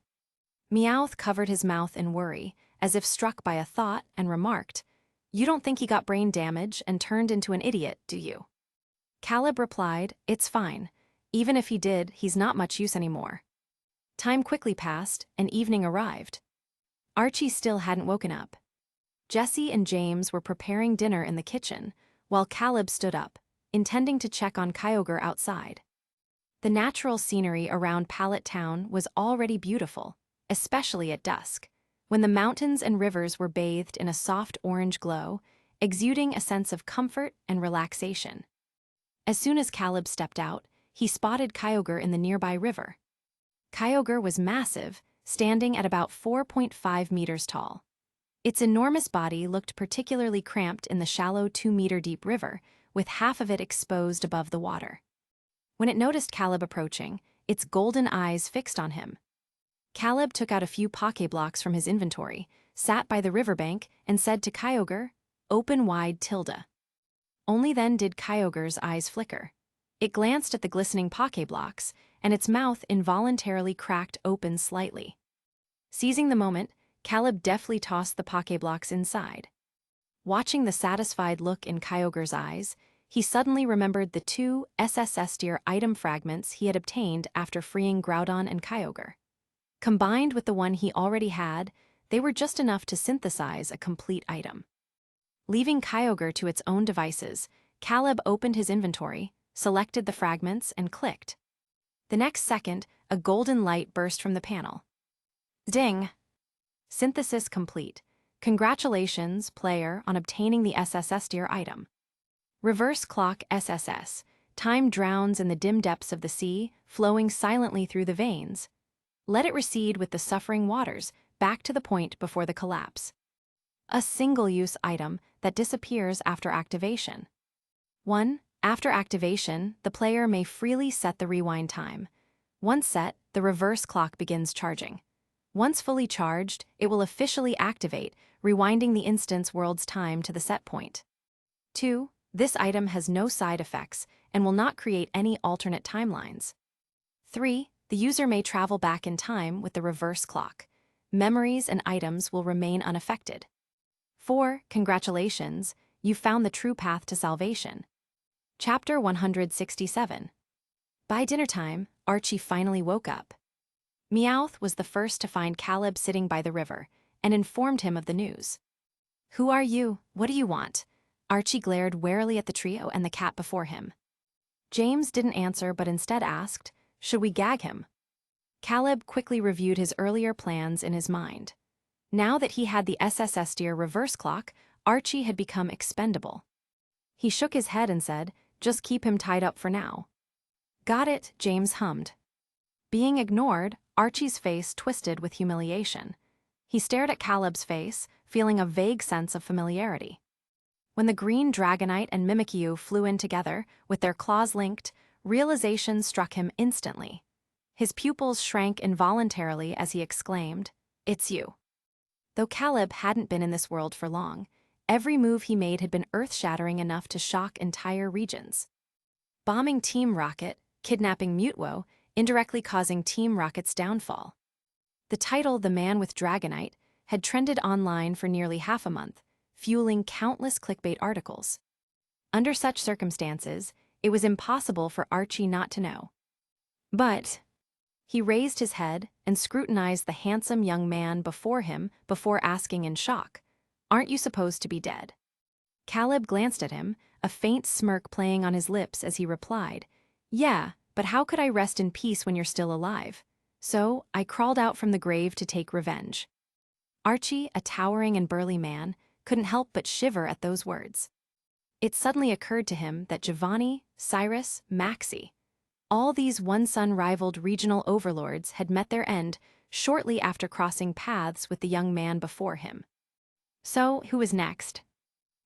Meowth covered his mouth in worry, as if struck by a thought, and remarked, "You don't think he got brain damage and turned into an idiot, do you?" Caleb replied, "It's fine. Even if he did, he's not much use anymore." Time quickly passed, and evening arrived. Archie still hadn't woken up. Jessie and James were preparing dinner in the kitchen, while Caleb stood up, intending to check on Kyogre outside. The natural scenery around Pallet Town was already beautiful, especially at dusk, when the mountains and rivers were bathed in a soft orange glow, exuding a sense of comfort and relaxation. As soon as Caleb stepped out, he spotted Kyogre in the nearby river. Kyogre was massive, standing at about 4.5 meters tall. Its enormous body looked particularly cramped in the shallow 2-meter-deep river, with half of it exposed above the water. When it noticed Caleb approaching, its golden eyes fixed on him. Caleb took out a few Pokéblocks from his inventory, sat by the riverbank, and said to Kyogre, "Open wide, Tilda." Only then did Kyogre's eyes flicker. It glanced at the glistening Pokéblocks, and its mouth involuntarily cracked open slightly. Seizing the moment, Caleb deftly tossed the Pokéblocks inside. Watching the satisfied look in Kyogre's eyes, he suddenly remembered the 2 SSS tier item fragments he had obtained after freeing Groudon and Kyogre. Combined with the one he already had, they were just enough to synthesize a complete item. Leaving Kyogre to its own devices, Caleb opened his inventory, selected the fragments, and clicked. The next second, a golden light burst from the panel. Ding! Synthesis complete. Congratulations, player, on obtaining the SSS tier item. Reverse Clock SSS. Time drowns in the dim depths of the sea, flowing silently through the veins. Let it recede with the suffering waters, back to the point before the collapse. A single-use item that disappears after activation. 1. After activation, the player may freely set the rewind time. Once set, the reverse clock begins charging. Once fully charged, it will officially activate, rewinding the instance world's time to the set point. 2. This item has no side effects and will not create any alternate timelines. 3. The user may travel back in time with the reverse clock. Memories and items will remain unaffected. 4. Congratulations, you found the true path to salvation. Chapter 167. By dinner time, Archie finally woke up. Meowth was the first to find Caleb sitting by the river, and informed him of the news. "Who are you? What do you want?" Archie glared warily at the trio and the cat before him. James didn't answer but instead asked, "Should we gag him?" Caleb quickly reviewed his earlier plans in his mind. Now that he had the SSS tier reverse clock, Archie had become expendable. He shook his head and said, "Just keep him tied up for now." "Got it," James hummed. Being ignored, Archie's face twisted with humiliation. He stared at Caleb's face, feeling a vague sense of familiarity. When the green Dragonite and Mimikyu flew in together, with their claws linked, realization struck him instantly. His pupils shrank involuntarily as he exclaimed, "It's you." Though Caleb hadn't been in this world for long, every move he made had been earth-shattering enough to shock entire regions. Bombing Team Rocket, kidnapping Mutwo, indirectly causing Team Rocket's downfall. The title "The Man with Dragonite" had trended online for nearly half a month, fueling countless clickbait articles. Under such circumstances, it was impossible for Archie not to know. But he raised his head and scrutinized the handsome young man before him before asking in shock, "Aren't you supposed to be dead?" Caleb glanced at him, a faint smirk playing on his lips as he replied, "Yeah, but how could I rest in peace when you're still alive? So, I crawled out from the grave to take revenge." Archie, a towering and burly man, couldn't help but shiver at those words. It suddenly occurred to him that Giovanni, Cyrus, Maxie, all these one-son-rivaled regional overlords had met their end shortly after crossing paths with the young man before him. So, who was next?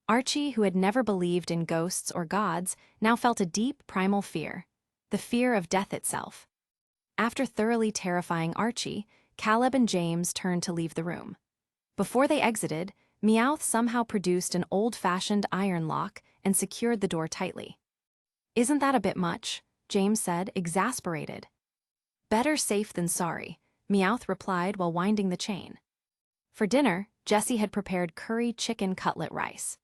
Archie, who had never believed in ghosts or gods, now felt a deep primal fear, the fear of death itself. After thoroughly terrifying Archie, Caleb and James turned to leave the room. Before they exited, Meowth somehow produced an old-fashioned iron lock and secured the door tightly. "Isn't that a bit much?" James said, exasperated. "Better safe than sorry," Meowth replied while winding the chain. For dinner, Jessie had prepared curry chicken cutlet rice.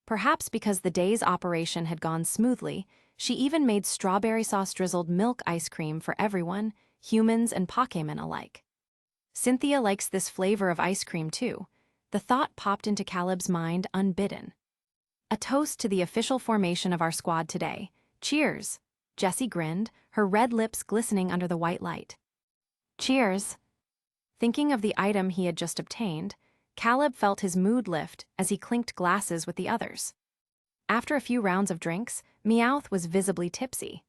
Perhaps because the day's operation had gone smoothly, she even made strawberry sauce-drizzled milk ice cream for everyone, humans and Pokémon alike. Cynthia likes this flavor of ice cream too. The thought popped into Caleb's mind unbidden. "A toast to the official formation of our squad today. Cheers!" Jessie grinned, her red lips glistening under the white light. "Cheers!" Thinking of the item he had just obtained, Caleb felt his mood lift as he clinked glasses with the others. After a few rounds of drinks, Meowth was visibly tipsy.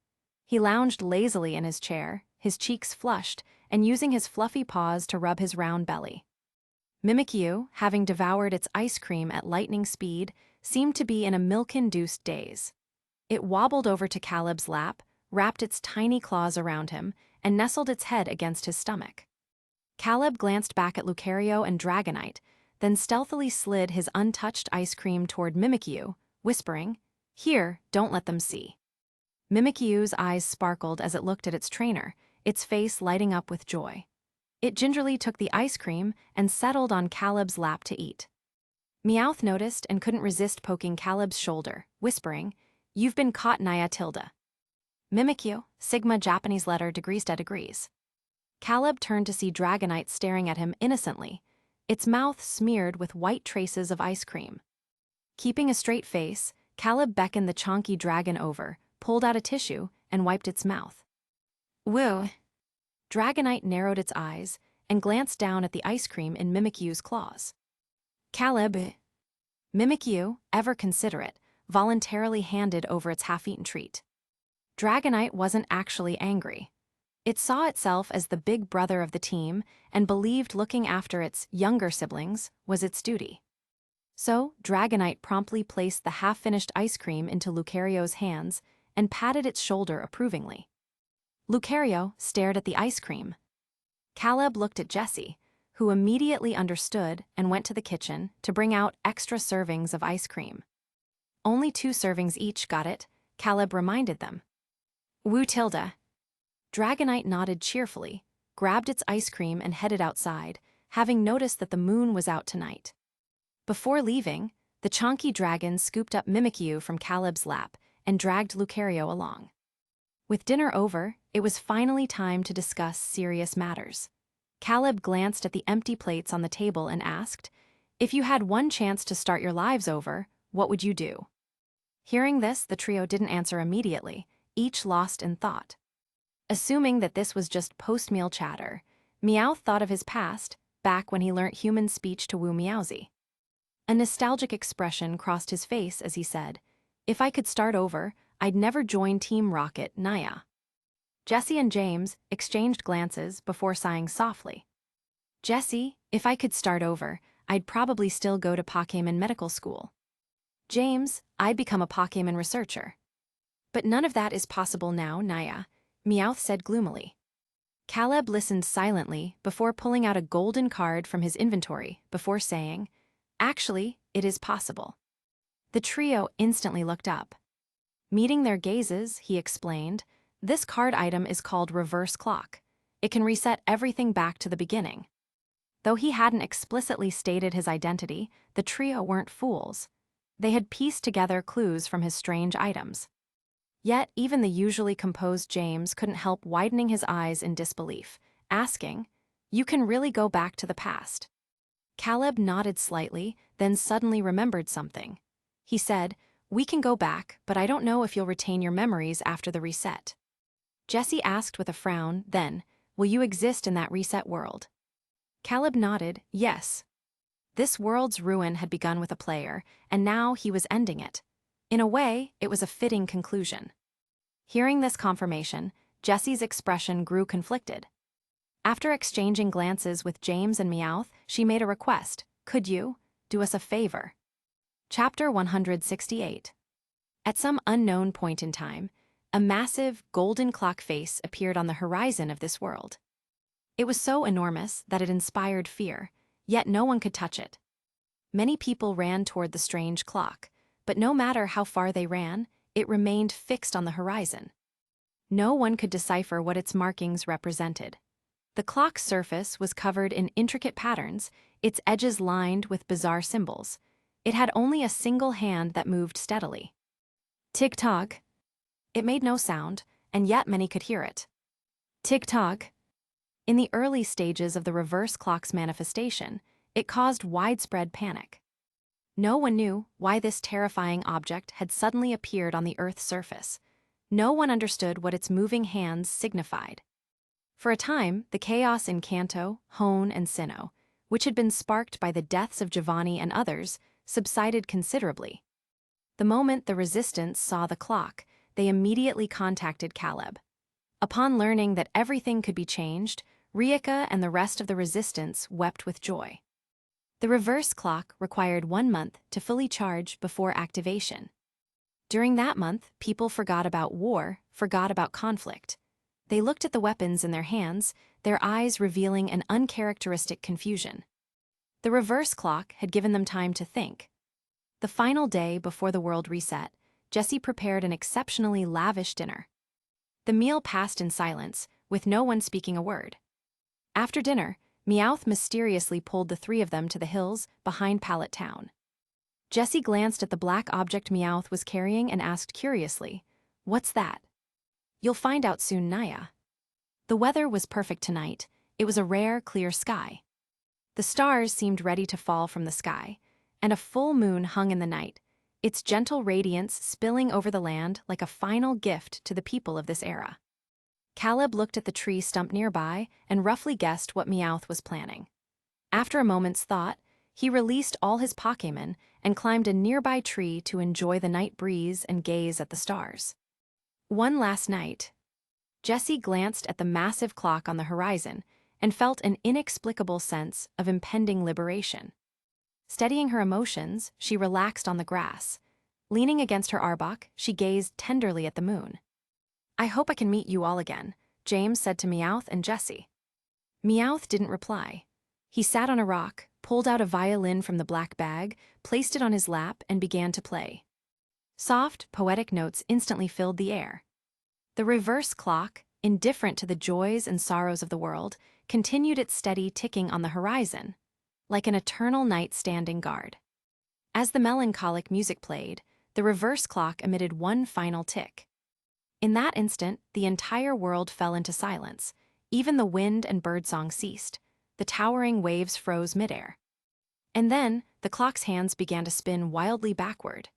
He lounged lazily in his chair, his cheeks flushed, and using his fluffy paws to rub his round belly. Mimikyu, having devoured its ice cream at lightning speed, seemed to be in a milk-induced daze. It wobbled over to Caleb's lap, wrapped its tiny claws around him, and nestled its head against his stomach. Caleb glanced back at Lucario and Dragonite, then stealthily slid his untouched ice cream toward Mimikyu, whispering, "Here, don't let them see." Mimikyu's eyes sparkled as it looked at its trainer, its face lighting up with joy. It gingerly took the ice cream and settled on Caleb's lap to eat. Meowth noticed and couldn't resist poking Caleb's shoulder, whispering, "You've been caught, Naya Tilda." Mimikyu, Sigma Japanese letter degrees de degrees. Caleb turned to see Dragonite staring at him innocently, its mouth smeared with white traces of ice cream. Keeping a straight face, Caleb beckoned the chonky dragon over, pulled out a tissue, and wiped its mouth. "Woo!" Dragonite narrowed its eyes and glanced down at the ice cream in Mimikyu's claws. Caleb, Mimikyu, ever considerate, voluntarily handed over its half-eaten treat. Dragonite wasn't actually angry. It saw itself as the big brother of the team and believed looking after its younger siblings was its duty. So, Dragonite promptly placed the half-finished ice cream into Lucario's hands and patted its shoulder approvingly. Lucario stared at the ice cream. Caleb looked at Jessie, who immediately understood and went to the kitchen to bring out extra servings of ice cream. "Only 2 servings each, got it?" Caleb reminded them. "Woo Tilda." Dragonite nodded cheerfully, grabbed its ice cream and headed outside, having noticed that the moon was out tonight. Before leaving, the chonky dragon scooped up Mimikyu from Caleb's lap and dragged Lucario along. With dinner over, it was finally time to discuss serious matters. Caleb glanced at the empty plates on the table and asked, "If you had one chance to start your lives over, what would you do?" Hearing this, the trio didn't answer immediately, each lost in thought. Assuming that this was just post-meal chatter, Meowth thought of his past, back when he learnt human speech to woo Meowsy. A nostalgic expression crossed his face as he said, "If I could start over, I'd never join Team Rocket, Naya." Jessie and James exchanged glances before sighing softly. Jessie, If I could start over, I'd probably still go to Pokémon medical school. James, I'd become a Pokémon researcher. But none of that is possible now, Naya, Meowth said gloomily. Caleb listened silently before pulling out a golden card from his inventory before saying, "Actually, it is possible." The trio instantly looked up. Meeting their gazes, he explained, "This card item is called Reverse Clock. It can reset everything back to the beginning." Though he hadn't explicitly stated his identity, the trio weren't fools. They had pieced together clues from his strange items. Yet even the usually composed James couldn't help widening his eyes in disbelief, asking, "You can really go back to the past?" Caleb nodded slightly, then suddenly remembered something. He said, "We can go back, but I don't know if you'll retain your memories after the reset." Jessie asked with a frown, then, "Will you exist in that reset world?" Caleb nodded, yes. This world's ruin had begun with a player, and now he was ending it. In a way, it was a fitting conclusion. Hearing this confirmation, Jessie's expression grew conflicted. After exchanging glances with James and Meowth, she made a request. "Could you do us a favor?" Chapter 168. At some unknown point in time, a massive, golden clock face appeared on the horizon of this world. It was so enormous that it inspired fear, yet no one could touch it. Many people ran toward the strange clock, but no matter how far they ran, it remained fixed on the horizon. No one could decipher what its markings represented. The clock's surface was covered in intricate patterns, its edges lined with bizarre symbols. It had only a single hand that moved steadily. Tick-tock. It made no sound, and yet many could hear it. Tick-tock. In the early stages of the reverse clock's manifestation, it caused widespread panic. No one knew why this terrifying object had suddenly appeared on the Earth's surface. No one understood what its moving hands signified. For a time, the chaos in Kanto, Hone, and Sinnoh, which had been sparked by the deaths of Giovanni and others, subsided considerably. The moment the Resistance saw the clock, they immediately contacted Caleb. Upon learning that everything could be changed, Rieka and the rest of the Resistance wept with joy. The reverse clock required 1 month to fully charge before activation. During that month, people forgot about war, forgot about conflict. They looked at the weapons in their hands, their eyes revealing an uncharacteristic confusion. The reverse clock had given them time to think. The final day before the world reset, Jessie prepared an exceptionally lavish dinner. The meal passed in silence, with no one speaking a word. After dinner, Meowth mysteriously pulled the three of them to the hills behind Pallet Town. Jessie glanced at the black object Meowth was carrying and asked curiously, "What's that?" "You'll find out soon, Naya." The weather was perfect tonight. It was a rare, clear sky. The stars seemed ready to fall from the sky, and a full moon hung in the night, its gentle radiance spilling over the land like a final gift to the people of this era. Caleb looked at the tree stump nearby and roughly guessed what Meowth was planning. After a moment's thought, he released all his Pokémon and climbed a nearby tree to enjoy the night breeze and gaze at the stars. One last night, Jessie glanced at the massive clock on the horizon and felt an inexplicable sense of impending liberation. Steadying her emotions, she relaxed on the grass. Leaning against her arbok, she gazed tenderly at the moon. "I hope I can meet you all again," James said to Meowth and Jessie. Meowth didn't reply. He sat on a rock, pulled out a violin from the black bag, placed it on his lap, and began to play. Soft, poetic notes instantly filled the air. The reverse clock, indifferent to the joys and sorrows of the world, continued its steady ticking on the horizon, like an eternal night standing guard. As the melancholic music played, the reverse clock emitted one final tick. In that instant, the entire world fell into silence. Even the wind and birdsong ceased. The towering waves froze midair. And then, the clock's hands began to spin wildly backward.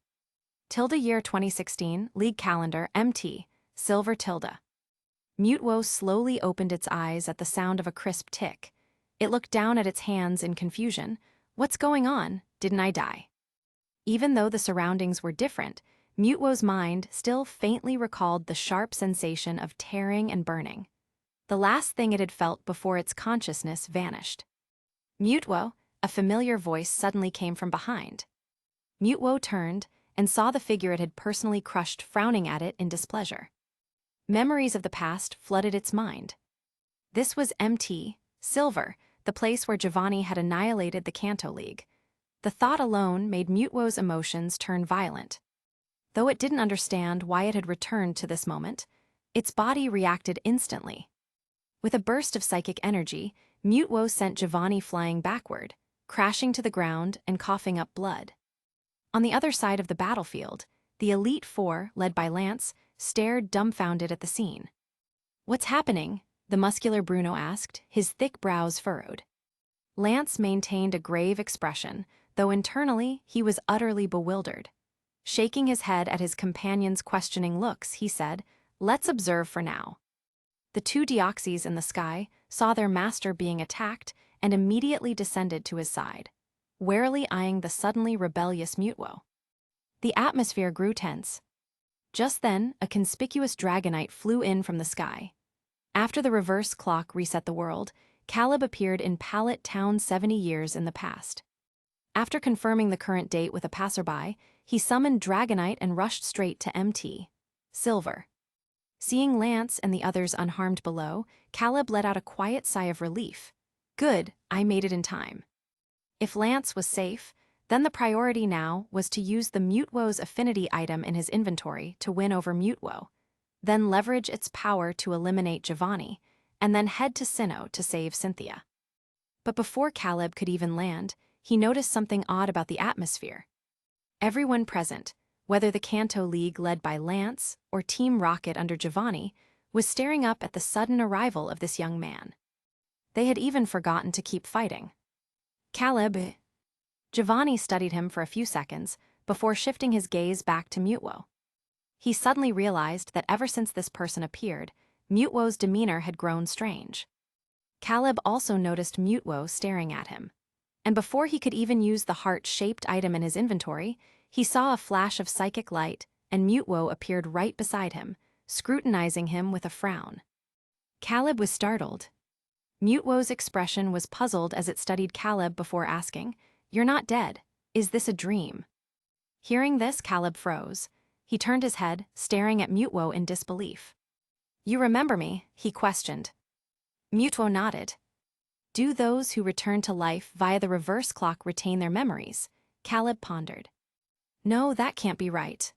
Tilde year 2016, League Calendar, MT, Silver Tilde. Mutwo slowly opened its eyes at the sound of a crisp tick. It looked down at its hands in confusion. "What's going on? Didn't I die?" Even though the surroundings were different, Mutwo's mind still faintly recalled the sharp sensation of tearing and burning. The last thing it had felt before its consciousness vanished. Mutwo, a familiar voice suddenly came from behind. Mutwo turned and saw the figure it had personally crushed frowning at it in displeasure. Memories of the past flooded its mind. This was MT, Silver, the place where Giovanni had annihilated the Kanto League. The thought alone made Mutwo's emotions turn violent. Though it didn't understand why it had returned to this moment, its body reacted instantly. With a burst of psychic energy, Mutwo sent Giovanni flying backward, crashing to the ground and coughing up blood. On the other side of the battlefield, the Elite Four, led by Lance, stared dumbfounded at the scene. "What's happening?" the muscular Bruno asked, his thick brows furrowed. Lance maintained a grave expression, though internally he was utterly bewildered. Shaking his head at his companion's questioning looks, he said, "Let's observe for now." The two Deoxys in the sky saw their master being attacked and immediately descended to his side, warily eyeing the suddenly rebellious Mutwo. The atmosphere grew tense. Just then, a conspicuous Dragonite flew in from the sky. After the reverse clock reset the world, Caleb appeared in Pallet Town 70 years in the past. After confirming the current date with a passerby, he summoned Dragonite and rushed straight to MT, Silver. Seeing Lance and the others unharmed below, Caleb let out a quiet sigh of relief. "Good, I made it in time." If Lance was safe, then the priority now was to use the Mutwo's affinity item in his inventory to win over Mutwo, then leverage its power to eliminate Giovanni, and then head to Sinnoh to save Cynthia. But before Caleb could even land, he noticed something odd about the atmosphere. Everyone present, whether the Kanto League led by Lance or Team Rocket under Giovanni, was staring up at the sudden arrival of this young man. They had even forgotten to keep fighting. "Caleb." Giovanni studied him for a few seconds before shifting his gaze back to Mutwo. He suddenly realized that ever since this person appeared, Mutwo's demeanor had grown strange. Caleb also noticed Mutwo staring at him. And before he could even use the heart-shaped item in his inventory, he saw a flash of psychic light, and Mutwo appeared right beside him, scrutinizing him with a frown. Caleb was startled. Mutwo's expression was puzzled as it studied Caleb before asking, "You're not dead. Is this a dream?" Hearing this, Caleb froze. He turned his head, staring at Mutwo in disbelief. "You remember me?" he questioned. Mutwo nodded. "Do those who return to life via the reverse clock retain their memories?" Caleb pondered. "No, that can't be right."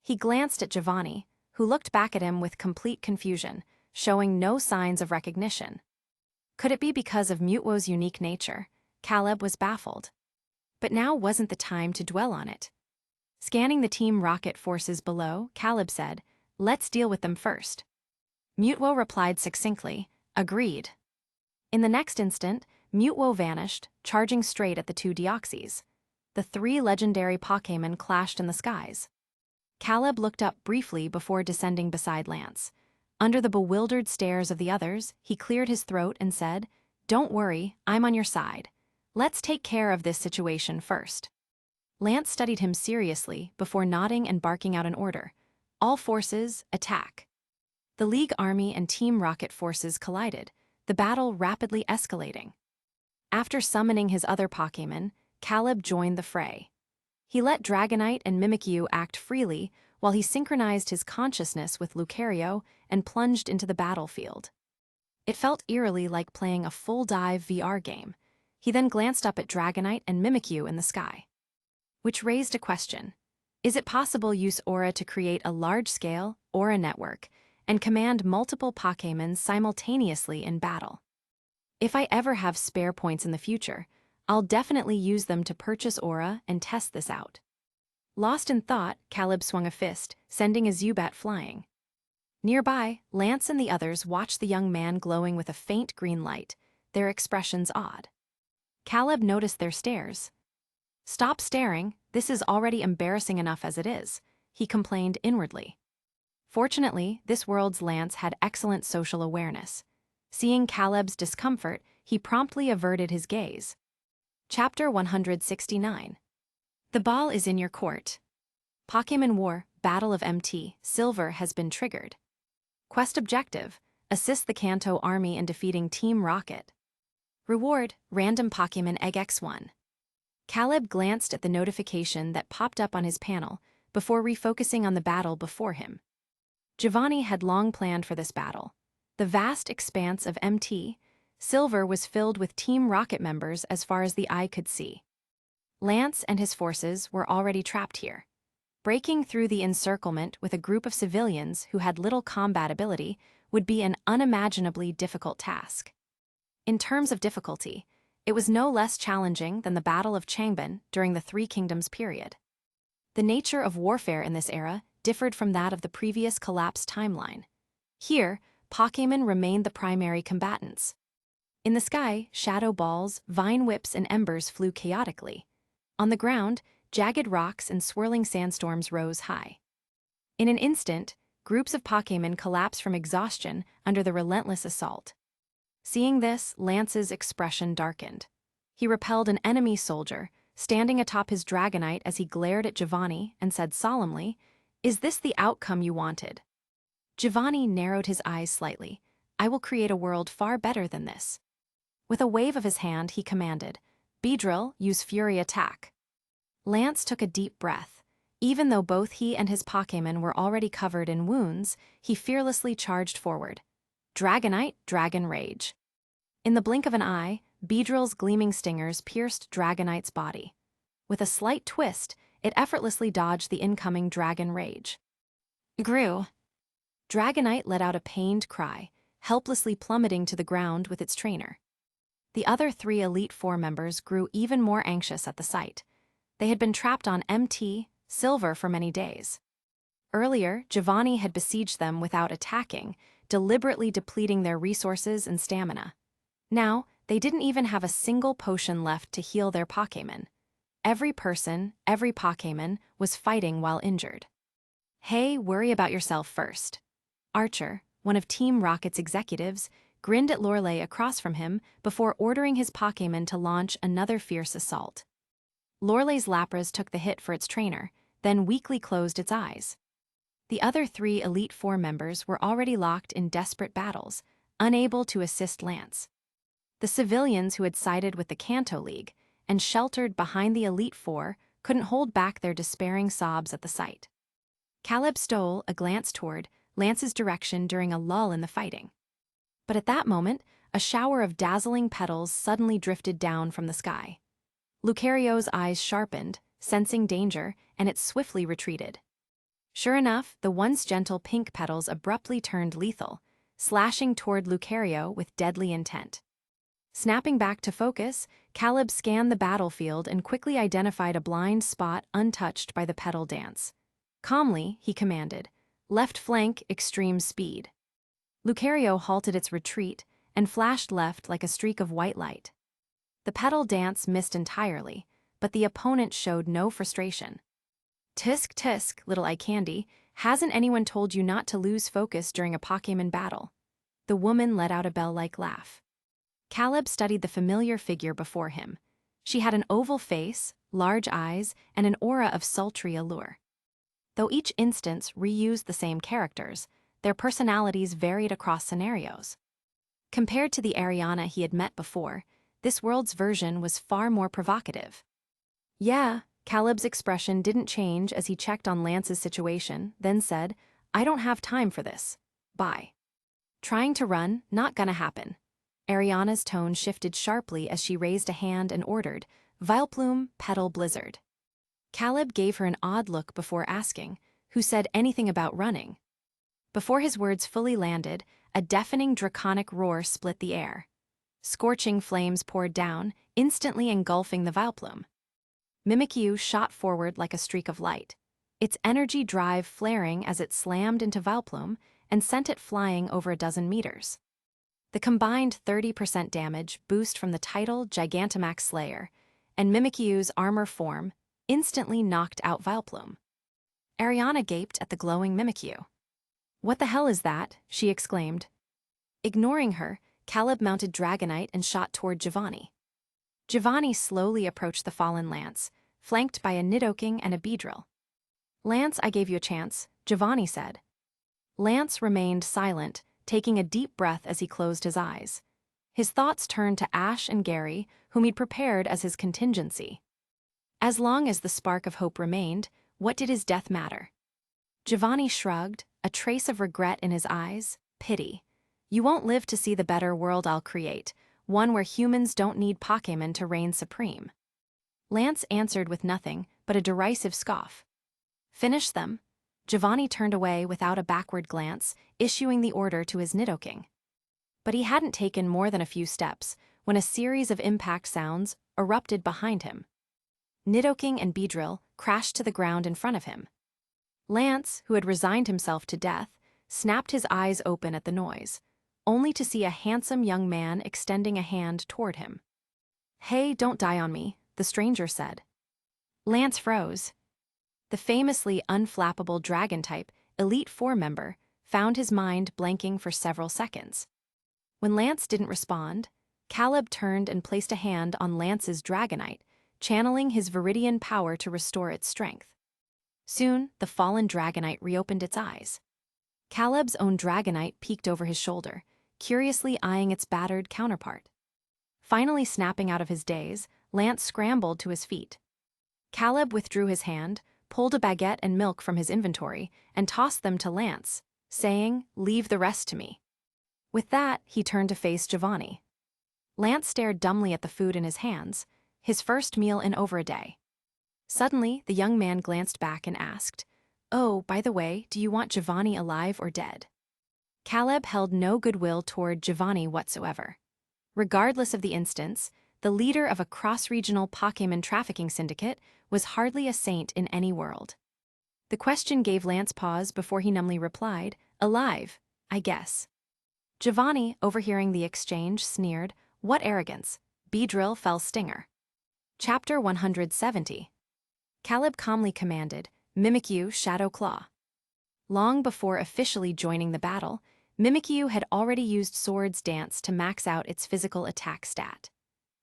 He glanced at Giovanni, who looked back at him with complete confusion, showing no signs of recognition. Could it be because of Mutwo's unique nature? Caleb was baffled. But now wasn't the time to dwell on it. Scanning the Team Rocket forces below, Caleb said, "Let's deal with them first." Mutwo replied succinctly, "Agreed." In the next instant, Mutwo vanished, charging straight at the two Deoxys. The three legendary Pokémon clashed in the skies. Caleb looked up briefly before descending beside Lance. Under the bewildered stares of the others, he cleared his throat and said, "Don't worry, I'm on your side. Let's take care of this situation first." Lance studied him seriously before nodding and barking out an order. "All forces, attack." The League Army and Team Rocket forces collided, the battle rapidly escalating. After summoning his other Pokémon, Caleb joined the fray. He let Dragonite and Mimikyu act freely while he synchronized his consciousness with Lucario and plunged into the battlefield. It felt eerily like playing a full-dive VR game. He then glanced up at Dragonite and Mimikyu in the sky. Which raised a question. Is it possible use Aura to create a large-scale Aura network and command multiple Pokémon simultaneously in battle? If I ever have spare points in the future, I'll definitely use them to purchase Aura and test this out. Lost in thought, Caleb swung a fist, sending a Zubat flying. Nearby, Lance and the others watched the young man glowing with a faint green light, their expressions odd. Caleb noticed their stares. "Stop staring, this is already embarrassing enough as it is," he complained inwardly. Fortunately, this world's Lance had excellent social awareness. Seeing Caleb's discomfort, he promptly averted his gaze. Chapter 169. The ball is in your court. Pokémon War, Battle of MT, Silver has been triggered. Quest objective, assist the Kanto Army in defeating Team Rocket. Reward, Random Pokémon Egg X1. Caleb glanced at the notification that popped up on his panel before refocusing on the battle before him. Giovanni had long planned for this battle. The vast expanse of MT, Silver was filled with Team Rocket members as far as the eye could see. Lance and his forces were already trapped here. Breaking through the encirclement with a group of civilians who had little combat ability would be an unimaginably difficult task. In terms of difficulty, it was no less challenging than the Battle of Changban during the Three Kingdoms period. The nature of warfare in this era differed from that of the previous collapsed timeline. Here, Pokémon remained the primary combatants. In the sky, shadow balls, vine whips, and embers flew chaotically. On the ground, jagged rocks and swirling sandstorms rose high. In an instant, groups of Pokémon collapsed from exhaustion under the relentless assault. Seeing this, Lance's expression darkened. He repelled an enemy soldier, standing atop his Dragonite as he glared at Giovanni and said solemnly, "Is this the outcome you wanted?" Giovanni narrowed his eyes slightly. "I will create a world far better than this." With a wave of his hand, he commanded, "Beedrill, use Fury Attack." Lance took a deep breath. Even though both he and his Pokémon were already covered in wounds, he fearlessly charged forward. Dragonite, Dragon Rage. In the blink of an eye, Beedrill's gleaming stingers pierced Dragonite's body. With a slight twist, it effortlessly dodged the incoming Dragon Rage. Grew. Dragonite let out a pained cry, helplessly plummeting to the ground with its trainer. The other 3 Elite Four members grew even more anxious at the sight. They had been trapped on MT, Silver for many days. Earlier, Giovanni had besieged them without attacking, deliberately depleting their resources and stamina. Now, they didn't even have a single potion left to heal their Pokémon. Every person, every Pokémon, was fighting while injured. "Hey, worry about yourself first." Archer, one of Team Rocket's executives, grinned at Lorelei across from him before ordering his Pokémon to launch another fierce assault. Lorelei's Lapras took the hit for its trainer, then weakly closed its eyes. The other 3 Elite Four members were already locked in desperate battles, unable to assist Lance. The civilians who had sided with the Kanto League and sheltered behind the Elite Four couldn't hold back their despairing sobs at the sight. Caleb stole a glance toward Lance's direction during a lull in the fighting. But at that moment, a shower of dazzling petals suddenly drifted down from the sky. Lucario's eyes sharpened, sensing danger, and it swiftly retreated. Sure enough, the once gentle pink petals abruptly turned lethal, slashing toward Lucario with deadly intent. Snapping back to focus, Caleb scanned the battlefield and quickly identified a blind spot untouched by the petal dance. Calmly, he commanded, "Left flank, extreme speed." Lucario halted its retreat and flashed left like a streak of white light. The petal dance missed entirely, but the opponent showed no frustration. "Tisk tisk, little eye candy, hasn't anyone told you not to lose focus during a Pokémon battle?" The woman let out a bell-like laugh. Caleb studied the familiar figure before him. She had an oval face, large eyes, and an aura of sultry allure. Though each instance reused the same characters, their personalities varied across scenarios. Compared to the Ariana he had met before, this world's version was far more provocative. "Yeah," Caleb's expression didn't change as he checked on Lance's situation, then said, "I don't have time for this. Bye." "Trying to run, not gonna happen." Ariana's tone shifted sharply as she raised a hand and ordered, "Vileplume, Petal Blizzard." Caleb gave her an odd look before asking, "Who said anything about running?" Before his words fully landed, a deafening draconic roar split the air. Scorching flames poured down, instantly engulfing the Vileplume. Mimikyu shot forward like a streak of light, its energy drive flaring as it slammed into Vileplume and sent it flying over a dozen meters. The combined 30% damage boost from the tidal Gigantamax Slayer and Mimikyu's armor form instantly knocked out Vileplume. Ariana gaped at the glowing Mimikyu. "What the hell is that?" she exclaimed. Ignoring her, Caleb mounted Dragonite and shot toward Giovanni. Giovanni slowly approached the fallen Lance, flanked by a Nidoking and a Beedrill. "Lance, I gave you a chance," Giovanni said. Lance remained silent, taking a deep breath as he closed his eyes. His thoughts turned to Ash and Gary, whom he'd prepared as his contingency. As long as the spark of hope remained, what did his death matter? Giovanni shrugged, a trace of regret in his eyes. Pity. You won't live to see the better world I'll create, one where humans don't need Pokémon to reign supreme. Lance answered with nothing but a derisive scoff. Finish them. Giovanni turned away without a backward glance, issuing the order to his Nidoking. But he hadn't taken more than a few steps when a series of impact sounds erupted behind him. Nidoking and Beedrill crashed to the ground in front of him. Lance, who had resigned himself to death, snapped his eyes open at the noise, only to see a handsome young man extending a hand toward him. "Hey, don't die on me," the stranger said. Lance froze. The famously unflappable Dragon-type Elite Four member found his mind blanking for several seconds. When Lance didn't respond, Caleb turned and placed a hand on Lance's Dragonite, channeling his Viridian Power to restore its strength. Soon, the fallen Dragonite reopened its eyes. Caleb's own Dragonite peeked over his shoulder, curiously eyeing its battered counterpart. Finally snapping out of his daze, Lance scrambled to his feet. Caleb withdrew his hand, pulled a baguette and milk from his inventory, and tossed them to Lance, saying, "Leave the rest to me." With that, he turned to face Giovanni. Lance stared dumbly at the food in his hands, his first meal in over a day. Suddenly, the young man glanced back and asked, "Oh, by the way, do you want Giovanni alive or dead?" Caleb held no goodwill toward Giovanni whatsoever. Regardless of the instance, the leader of a cross-regional Pokémon trafficking syndicate was hardly a saint in any world. The question gave Lance pause before he numbly replied, "Alive, I guess." Giovanni, overhearing the exchange, sneered, "What arrogance! Beedrill fell stinger." Chapter 170. Caleb calmly commanded, "Mimikyu, Shadow Claw." Long before officially joining the battle, Mimikyu had already used Sword's Dance to max out its physical attack stat.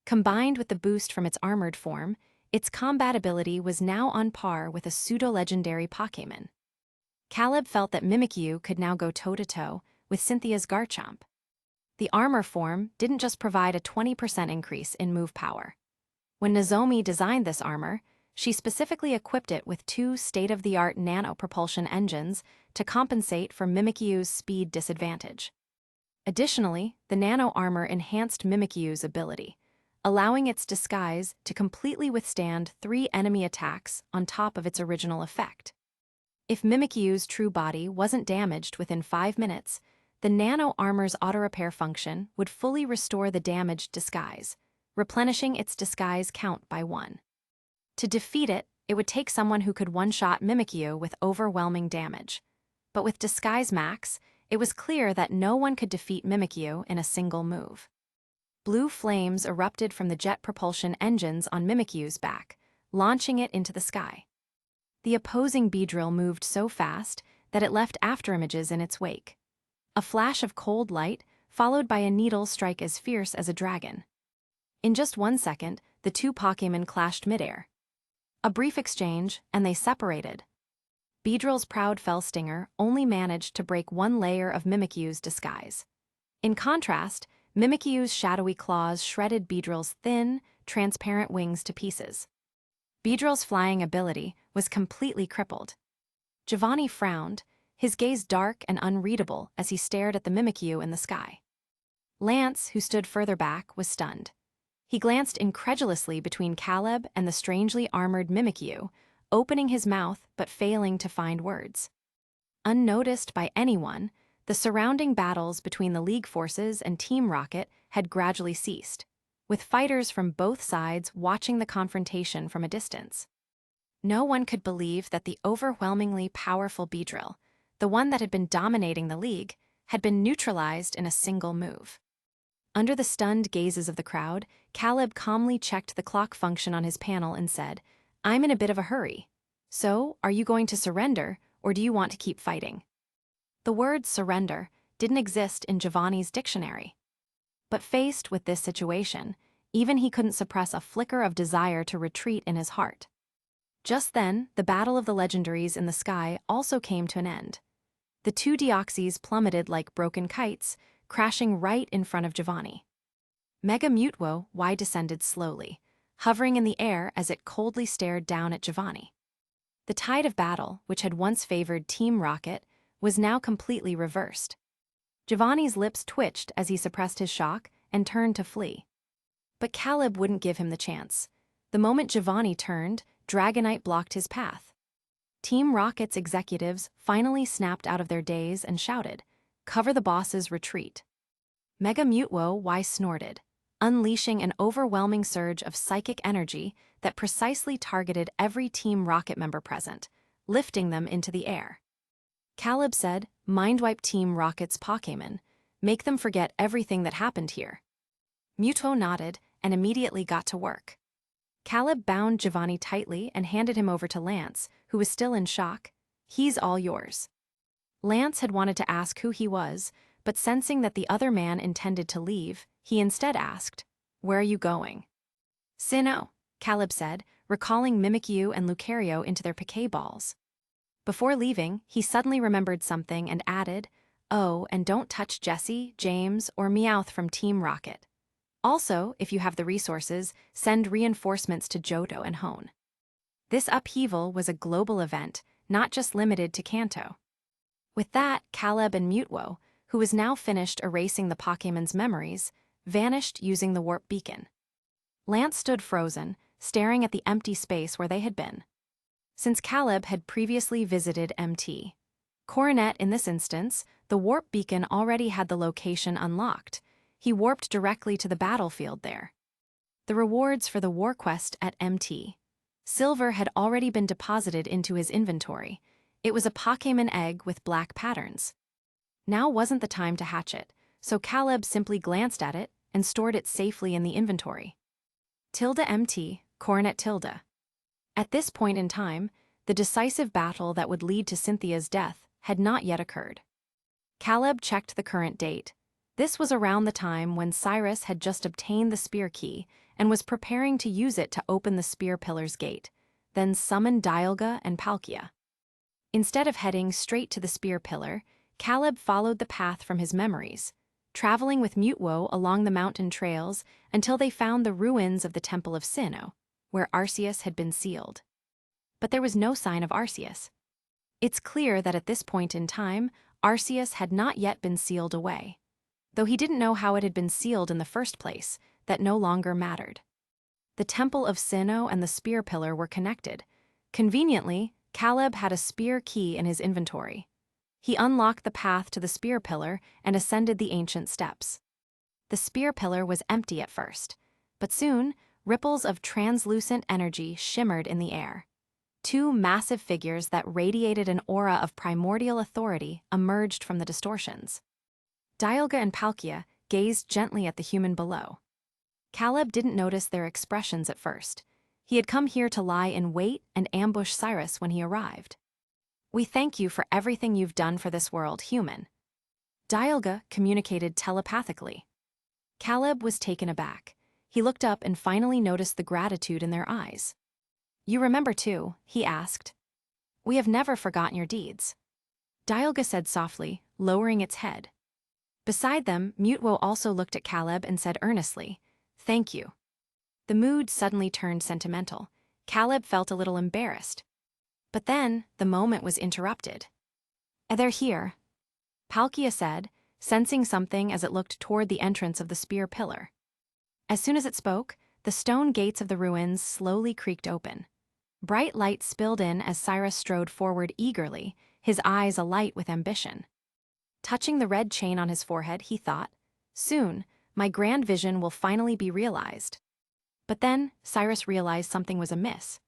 Combined with the boost from its armored form, its combat ability was now on par with a pseudo-legendary Pokémon. Caleb felt that Mimikyu could now go toe-to-toe with Cynthia's Garchomp. The armor form didn't just provide a 20% increase in move power. When Nozomi designed this armor, she specifically equipped it with 2 state-of-the-art nano-propulsion engines to compensate for Mimikyu's speed disadvantage. Additionally, the nano-armor enhanced Mimikyu's ability, allowing its disguise to completely withstand 3 enemy attacks on top of its original effect. If Mimikyu's true body wasn't damaged within 5 minutes, the nano-armor's auto-repair function would fully restore the damaged disguise, replenishing its disguise count by 1. To defeat it, it would take someone who could one-shot Mimikyu with overwhelming damage. But with Disguise Max, it was clear that no one could defeat Mimikyu in a single move. Blue flames erupted from the jet propulsion engines on Mimikyu's back, launching it into the sky. The opposing Beedrill moved so fast that it left afterimages in its wake. A flash of cold light, followed by a needle strike as fierce as a dragon. In just 1 second, the 2 Pokémon clashed midair. A brief exchange, and they separated. Beedrill's proud fell stinger only managed to break 1 layer of Mimikyu's disguise. In contrast, Mimikyu's shadowy claws shredded Beedrill's thin, transparent wings to pieces. Beedrill's flying ability was completely crippled. Giovanni frowned, his gaze dark and unreadable as he stared at the Mimikyu in the sky. Lance, who stood further back, was stunned. He glanced incredulously between Caleb and the strangely armored Mimikyu, opening his mouth but failing to find words. Unnoticed by anyone, the surrounding battles between the League forces and Team Rocket had gradually ceased, with fighters from both sides watching the confrontation from a distance. No one could believe that the overwhelmingly powerful Beedrill, the one that had been dominating the League, had been neutralized in a single move. Under the stunned gazes of the crowd, Caleb calmly checked the clock function on his panel and said, "I'm in a bit of a hurry. So, are you going to surrender, or do you want to keep fighting?" The word surrender didn't exist in Giovanni's dictionary. But faced with this situation, even he couldn't suppress a flicker of desire to retreat in his heart. Just then, the battle of the legendaries in the sky also came to an end. The 2 Deoxys plummeted like broken kites, crashing right in front of Giovanni. Mega Mutwo Y descended slowly, hovering in the air as it coldly stared down at Giovanni. The tide of battle, which had once favored Team Rocket, was now completely reversed. Giovanni's lips twitched as he suppressed his shock and turned to flee. But Caleb wouldn't give him the chance. The moment Giovanni turned, Dragonite blocked his path. Team Rocket's executives finally snapped out of their daze and shouted, "Cover the boss's retreat." Mega Mutwo Y snorted, unleashing an overwhelming surge of psychic energy that precisely targeted every Team Rocket member present, lifting them into the air. Caleb said, "Mindwipe Team Rocket's Pokémon. Make them forget everything that happened here." Mutwo nodded and immediately got to work. Caleb bound Giovanni tightly and handed him over to Lance, who was still in shock. "He's all yours." Lance had wanted to ask who he was, but sensing that the other man intended to leave, he instead asked, "Where are you going?" "Sinnoh," Caleb said, recalling Mimikyu and Lucario into their piquet balls. Before leaving, he suddenly remembered something and added, "Oh, and don't touch Jesse, James, or Meowth from Team Rocket. Also, if you have the resources, send reinforcements to Johto and Hone." This upheaval was a global event, not just limited to Kanto. With that, Caleb and Mutwo, who was now finished erasing the Pokémon's memories, vanished using the warp beacon. Lance stood frozen, staring at the empty space where they had been. Since Caleb had previously visited MT Coronet in this instance, the warp beacon already had the location unlocked. He warped directly to the battlefield there. The rewards for the war quest at MT Silver had already been deposited into his inventory. It was a Pokémon egg with black patterns. Now wasn't the time to hatch it, so Caleb simply glanced at it and stored it safely in the inventory. MT Coronet . At this point in time, the decisive battle that would lead to Cynthia's death had not yet occurred. Caleb checked the current date. This was around the time when Cyrus had just obtained the spear key and was preparing to use it to open the spear pillar's gate, then summon Dialga and Palkia. Instead of heading straight to the spear pillar, Caleb followed the path from his memories, traveling with Mutwo along the mountain trails until they found the ruins of the Temple of Sinnoh, where Arceus had been sealed. But there was no sign of Arceus. It's clear that at this point in time, Arceus had not yet been sealed away. Though he didn't know how it had been sealed in the first place, that no longer mattered. The Temple of Sinnoh and the spear pillar were connected. Conveniently, Caleb had a spear key in his inventory. He unlocked the path to the spear pillar and ascended the ancient steps. The spear pillar was empty at first, but soon, ripples of translucent energy shimmered in the air. Two massive figures that radiated an aura of primordial authority emerged from the distortions. Dialga and Palkia gazed gently at the human below. Caleb didn't notice their expressions at first. He had come here to lie in wait and ambush Cyrus when he arrived. "We thank you for everything you've done for this world, human." Dialga communicated telepathically. Caleb was taken aback. He looked up and finally noticed the gratitude in their eyes. "You remember too?" he asked. "We have never forgotten your deeds." Dialga said softly, lowering its head. Beside them, Mutwo also looked at Caleb and said earnestly, "Thank you." The mood suddenly turned sentimental. Caleb felt a little embarrassed. But then, the moment was interrupted. "They're here," Palkia said, sensing something as it looked toward the entrance of the spear pillar. As soon as it spoke, the stone gates of the ruins slowly creaked open. Bright light spilled in as Cyrus strode forward eagerly, his eyes alight with ambition. Touching the red chain on his forehead, he thought, "Soon, my grand vision will finally be realized." But then, Cyrus realized something was amiss.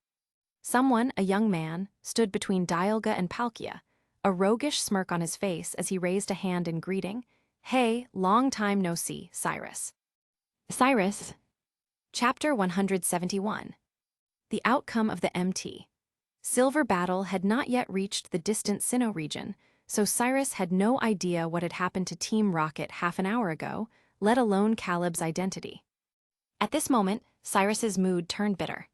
Someone, a young man, stood between Dialga and Palkia, a roguish smirk on his face as he raised a hand in greeting. "Hey, long time no see, Cyrus." Cyrus. Chapter 171. The outcome of the MT Silver battle had not yet reached the distant Sinnoh region, so Cyrus had no idea what had happened to Team Rocket half an hour ago, let alone Caleb's identity. At this moment, Cyrus's mood turned bitter.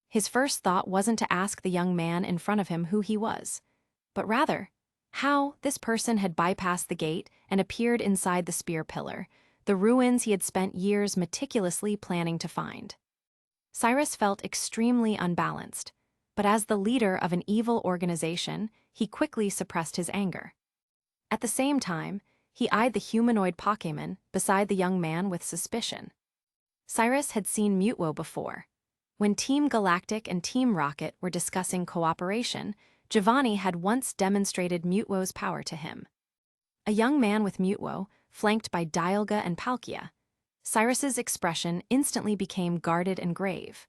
His first thought wasn't to ask the young man in front of him who he was, but rather, how this person had bypassed the gate and appeared inside the spear pillar, the the ruins he had spent years meticulously planning to find. Cyrus felt extremely unbalanced, but as the leader of an evil organization, he quickly suppressed his anger. At the same time, he eyed the humanoid Pokémon beside the young man with suspicion. Cyrus had seen Mutwo before. When Team Galactic and Team Rocket were discussing cooperation, Giovanni had once demonstrated Mutwo's power to him. A young man with Mutwo, flanked by Dialga and Palkia. Cyrus's expression instantly became guarded and grave.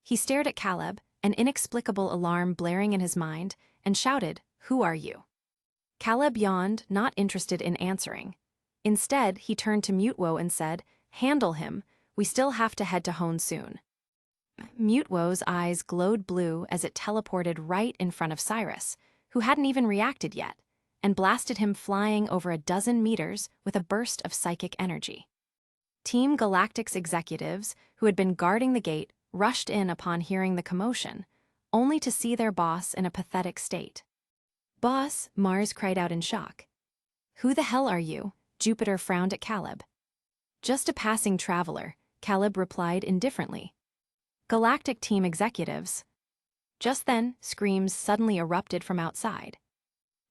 He stared at Caleb, an inexplicable alarm blaring in his mind, and shouted, "Who are you?" Caleb yawned, not interested in answering. Instead, he turned to Mutwo and said, "Handle him, we still have to head to Hone soon." Mutwo's eyes glowed blue as it teleported right in front of Cyrus, who hadn't even reacted yet, and blasted him flying over a dozen meters with a burst of psychic energy. Team Galactic's executives, who had been guarding the gate, rushed in upon hearing the commotion, only to see their boss in a pathetic state. "Boss," Mars cried out in shock. "Who the hell are you?" Jupiter frowned at Caleb. "Just a passing traveler," Caleb replied indifferently. "Galactic team executives." Just then, screams suddenly erupted from outside.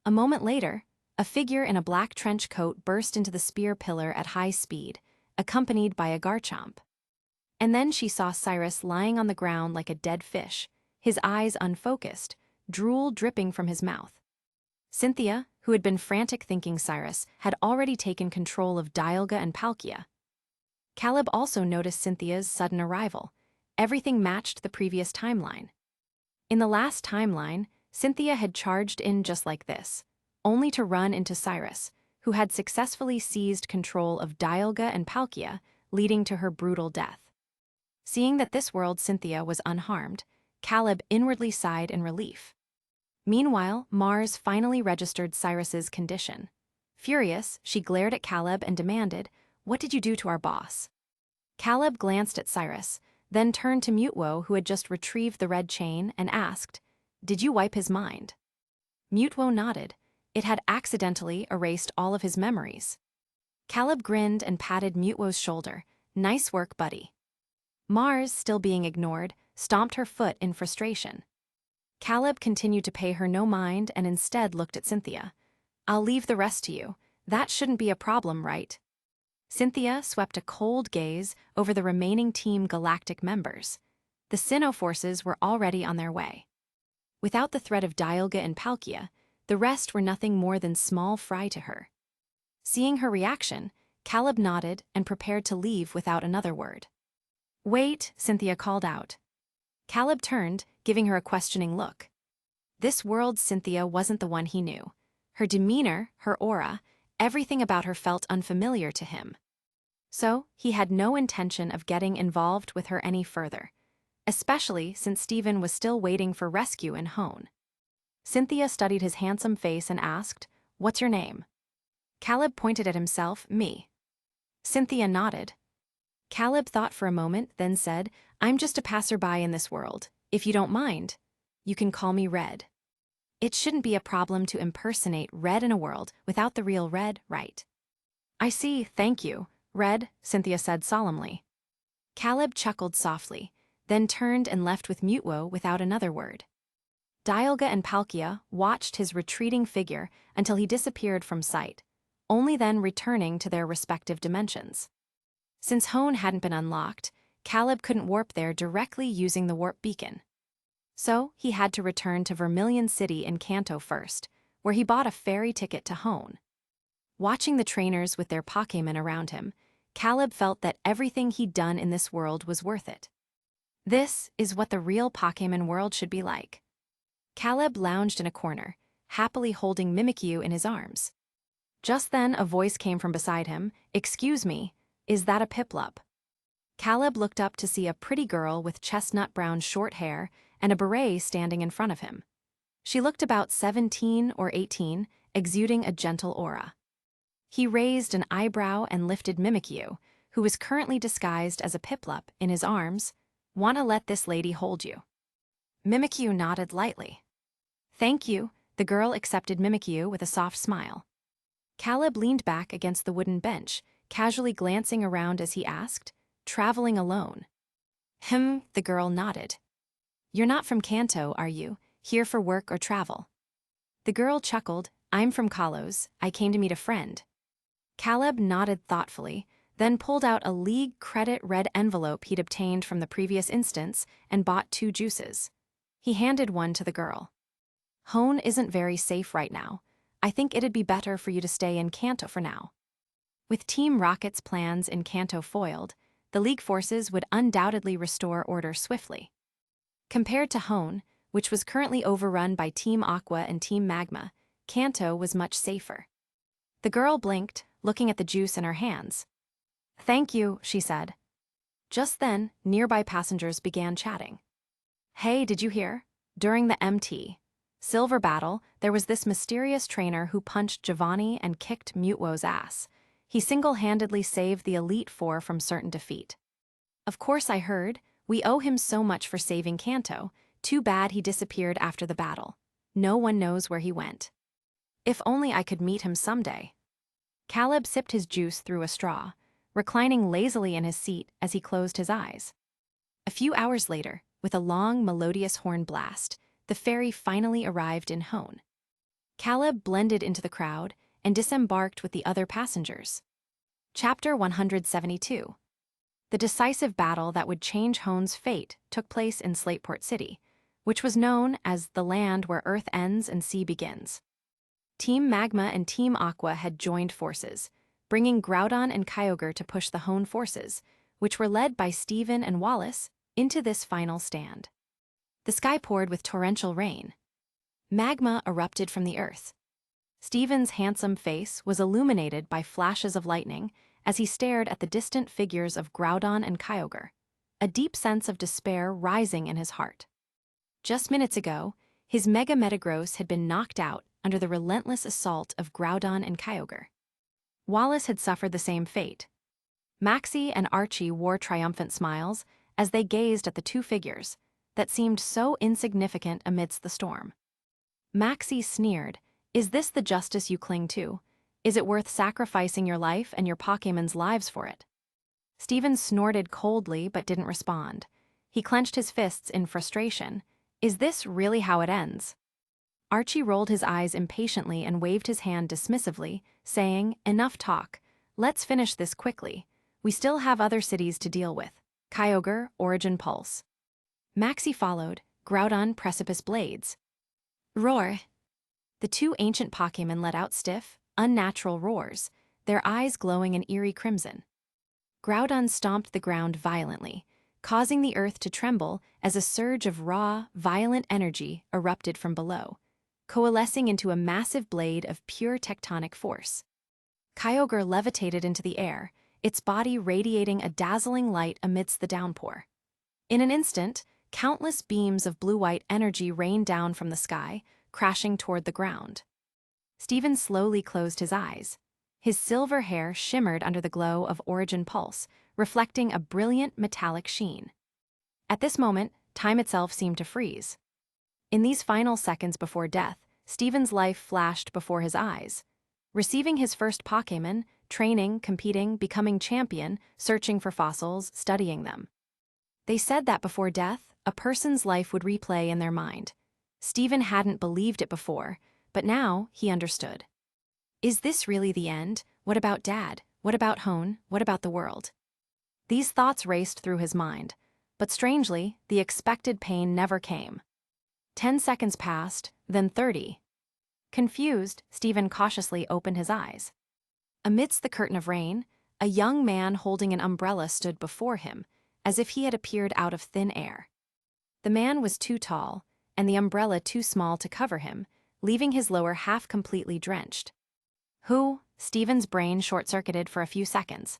A moment later, a figure in a black trench coat burst into the spear pillar at high speed, accompanied by a Garchomp. And then she saw Cyrus lying on the ground like a dead fish, his eyes unfocused, drool dripping from his mouth. Cynthia, who had been frantic thinking Cyrus had already taken control of Dialga and Palkia. Caleb also noticed Cynthia's sudden arrival. Everything matched the previous timeline. In the last timeline, Cynthia had charged in just like this, only to run into Cyrus, who had successfully seized control of Dialga and Palkia, leading to her brutal death. Seeing that this world Cynthia was unharmed, Caleb inwardly sighed in relief. Meanwhile, Mars finally registered Cyrus's condition. Furious, she glared at Caleb and demanded, "What did you do to our boss?" Caleb glanced at Cyrus, then turned to Mutwo, who had just retrieved the red chain, and asked, "Did you wipe his mind?" Mutwo nodded. It had accidentally erased all of his memories. Caleb grinned and patted Mutwo's shoulder. "Nice work, buddy." Mars, still being ignored, stomped her foot in frustration. Caleb continued to pay her no mind and instead looked at Cynthia. "I'll leave the rest to you. That shouldn't be a problem, right?" Cynthia swept a cold gaze over the remaining Team Galactic members. The Sinnoh forces were already on their way. Without the threat of Dialga and Palkia, the rest were nothing more than small fry to her. Seeing her reaction, Caleb nodded and prepared to leave without another word. "Wait," Cynthia called out. Caleb turned, giving her a questioning look. This world's Cynthia wasn't the one he knew. Her demeanor, her aura, everything about her felt unfamiliar to him. So, he had no intention of getting involved with her any further, especially since Stephen was still waiting for rescue in Hone. Cynthia studied his handsome face and asked, "What's your name?" Caleb pointed at himself, "Me." Cynthia nodded. Caleb thought for a moment, then said, "I'm just a passerby in this world. If you don't mind, you can call me Red." It shouldn't be a problem to impersonate Red in a world without the real Red, right? "I see, thank you, Red," Cynthia said solemnly. Caleb chuckled softly, then turned and left with Mutwo without another word. Dialga and Palkia watched his retreating figure until he disappeared from sight, only then returning to their respective dimensions. Since Hone hadn't been unlocked, Caleb couldn't warp there directly using the warp beacon. So he had to return to Vermilion City in Kanto first, where he bought a ferry ticket to Hone. Watching the trainers with their Pokémon around him, Caleb felt that everything he'd done in this world was worth it. This is what the real Pokémon world should be like. Caleb lounged in a corner, happily holding Mimikyu in his arms. Just then a voice came from beside him. "Excuse me, is that a Piplup?" Caleb looked up to see a pretty girl with chestnut-brown short hair and a beret standing in front of him. She looked about 17 or 18, exuding a gentle aura. He raised an eyebrow and lifted Mimikyu, who was currently disguised as a Piplup, in his arms. "Want to let this lady hold you?" Mimikyu nodded lightly. "Thank you," the girl accepted Mimikyu with a soft smile. Caleb leaned back against the wooden bench, casually glancing around as he asked, "Traveling alone?" The girl nodded. "You're not from Kanto, are you? Here for work or travel?" The girl chuckled. "I'm from Kalos. I came to meet a friend." Caleb nodded thoughtfully, then pulled out a League credit red envelope he'd obtained from the previous instance and bought 2 juices. He handed one to the girl. "Hone isn't very safe right now. I think it'd be better for you to stay in Kanto for now." With Team Rocket's plans in Kanto foiled, the League forces would undoubtedly restore order swiftly. Compared to Hone, which was currently overrun by Team Aqua and Team Magma, Kanto was much safer. The girl blinked, looking at the juice in her hands. "Thank you," she said. Just then, nearby passengers began chatting. "Hey, did you hear? During the MT Silver battle, there was this mysterious trainer who punched Giovanni and kicked Mutwo's ass. He single-handedly saved the Elite Four from certain defeat." "Of course I heard. We owe him so much for saving Kanto. Too bad he disappeared after the battle. No one knows where he went. If only I could meet him someday." Caleb sipped his juice through a straw, reclining lazily in his seat as he closed his eyes. A few hours later, with a long, melodious horn blast, the ferry finally arrived in Hone. Caleb blended into the crowd and disembarked with the other passengers. Chapter 172. The decisive battle that would change Hone's fate took place in Slateport City, which was known as the land where Earth ends and sea begins. Team Magma and Team Aqua had joined forces, bringing Groudon and Kyogre to push the Hone forces, which were led by Steven and Wallace, into this final stand. The sky poured with torrential rain. Magma erupted from the earth. Steven's handsome face was illuminated by flashes of lightning as he stared at the distant figures of Groudon and Kyogre, a deep sense of despair rising in his heart. Just minutes ago, his Mega Metagross had been knocked out under the relentless assault of Groudon and Kyogre. Wallace had suffered the same fate. Maxie and Archie wore triumphant smiles as they gazed at the 2 figures that seemed so insignificant amidst the storm. Maxie sneered, "Is this the justice you cling to? Is it worth sacrificing your life and your Pokémon's lives for it?" Steven snorted coldly but didn't respond. He clenched his fists in frustration. Is this really how it ends? Archie rolled his eyes impatiently and waved his hand dismissively, saying, "Enough talk. Let's finish this quickly. We still have other cities to deal with. Kyogre, Origin Pulse." Maxie followed, Groudon Precipice Blades. Roar! The 2 ancient Pokémon let out stiff, unnatural roars, their eyes glowing an eerie crimson. Groudon stomped the ground violently, causing the earth to tremble as a surge of raw, violent energy erupted from below, coalescing into a massive blade of pure tectonic force. Kyogre levitated into the air, its body radiating a dazzling light amidst the downpour. In an instant, countless beams of blue-white energy rained down from the sky, crashing toward the ground. Steven slowly closed his eyes. His silver hair shimmered under the glow of Origin Pulse, reflecting a brilliant metallic sheen. At this moment, time itself seemed to freeze. In these final seconds before death, Steven's life flashed before his eyes. Receiving his first Pokémon, training, competing, becoming champion, searching for fossils, studying them. They said that before death, a person's life would replay in their mind. Steven hadn't believed it before, but now he understood. Is this really the end? What about Dad? What about Hone? What about the world? These thoughts raced through his mind, but strangely, the expected pain never came. 10 seconds passed, then 30. Confused, Steven cautiously opened his eyes. Amidst the curtain of rain, a young man holding an umbrella stood before him, as if he had appeared out of thin air. The man was too tall, and the umbrella too small to cover him, leaving his lower half completely drenched. Who? Steven's brain short-circuited for a few seconds.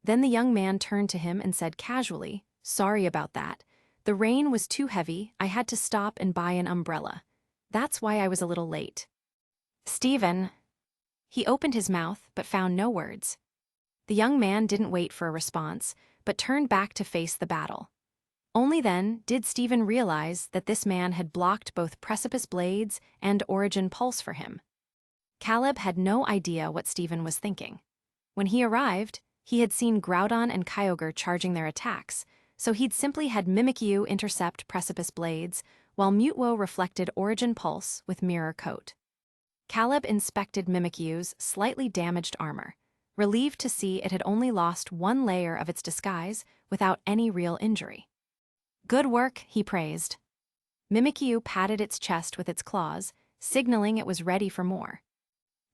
Then the young man turned to him and said casually, "Sorry about that. The rain was too heavy, I had to stop and buy an umbrella. That's why I was a little late." "Steven." He opened his mouth but found no words. The young man didn't wait for a response, but turned back to face the battle. Only then did Steven realize that this man had blocked both Precipice Blades and Origin Pulse for him. Caleb had no idea what Steven was thinking. When he arrived, he had seen Groudon and Kyogre charging their attacks, so he'd simply had Mimikyu intercept Precipice Blades, while Mutwo reflected Origin Pulse with Mirror Coat. Caleb inspected Mimikyu's slightly damaged armor, relieved to see it had only lost one layer of its disguise without any real injury. "Good work," he praised. Mimikyu patted its chest with its claws, signaling it was ready for more.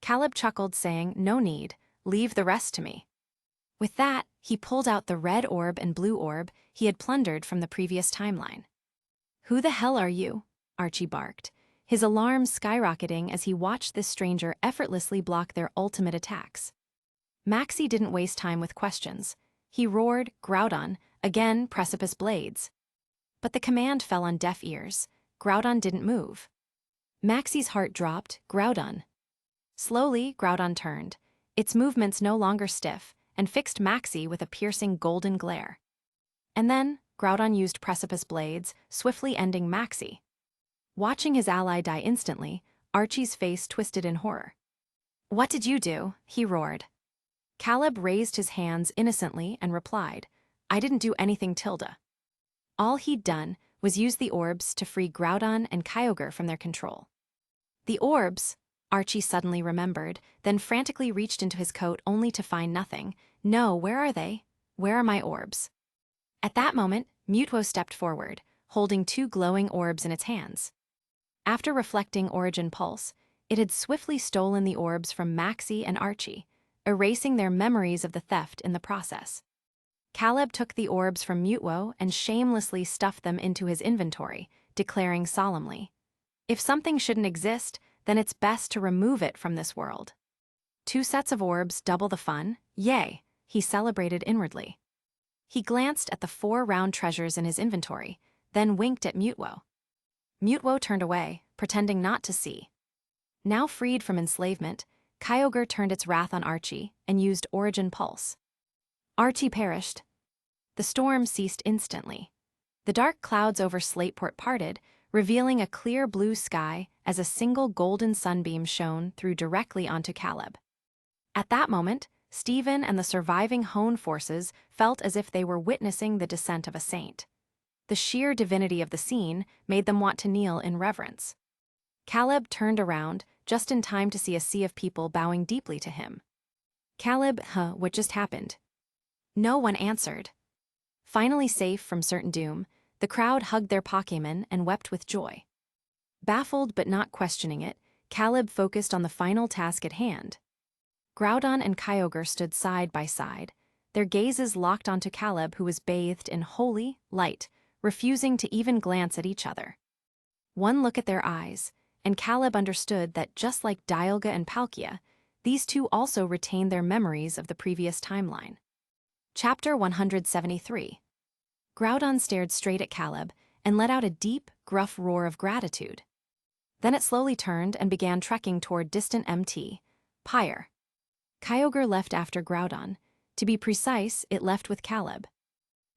Caleb chuckled, saying, "No need, leave the rest to me." With that, he pulled out the red orb and blue orb he had plundered from the previous timeline. "Who the hell are you?" Archie barked, his alarm skyrocketing as he watched this stranger effortlessly block their ultimate attacks. Maxie didn't waste time with questions. He roared, "Groudon, again Precipice Blades." But the command fell on deaf ears. Groudon didn't move. Maxie's heart dropped. "Groudon." Slowly, Groudon turned, its movements no longer stiff, and fixed Maxie with a piercing golden glare. And then, Groudon used Precipice Blades, swiftly ending Maxie. Watching his ally die instantly, Archie's face twisted in horror. "What did you do?" he roared. Caleb raised his hands innocently and replied, "I didn't do anything, Tilda." All he'd done was use the orbs to free Groudon and Kyogre from their control. The orbs, Archie suddenly remembered, then frantically reached into his coat only to find nothing. "No, where are they? Where are my orbs?" At that moment, Mutwo stepped forward, holding two glowing orbs in its hands. After reflecting Origin Pulse, it had swiftly stolen the orbs from Maxie and Archie, erasing their memories of the theft in the process. Caleb took the orbs from Mutwo and shamelessly stuffed them into his inventory, declaring solemnly, "If something shouldn't exist, then it's best to remove it from this world." "Two sets of orbs, double the fun, yay," he celebrated inwardly. He glanced at the 4 round treasures in his inventory, then winked at Mutwo. Mutwo turned away, pretending not to see. Now freed from enslavement, Kyogre turned its wrath on Archie and used Origin Pulse. Archie perished. The storm ceased instantly. The dark clouds over Slateport parted, revealing a clear blue sky as a single golden sunbeam shone through directly onto Caleb. At that moment, Steven and the surviving Hone forces felt as if they were witnessing the descent of a saint. The sheer divinity of the scene made them want to kneel in reverence. Caleb turned around, just in time to see a sea of people bowing deeply to him. "Caleb, what just happened?" No one answered. Finally safe from certain doom, the crowd hugged their Pokémon and wept with joy. Baffled but not questioning it, Caleb focused on the final task at hand. Groudon and Kyogre stood side by side, their gazes locked onto Caleb, who was bathed in holy light, refusing to even glance at each other. One look at their eyes, and Caleb understood that just like Dialga and Palkia, these two also retained their memories of the previous timeline. Chapter 173. Groudon stared straight at Caleb and let out a deep, gruff roar of gratitude. Then it slowly turned and began trekking toward distant MT, Pyre. Kyogre left after Groudon. To be precise, it left with Caleb.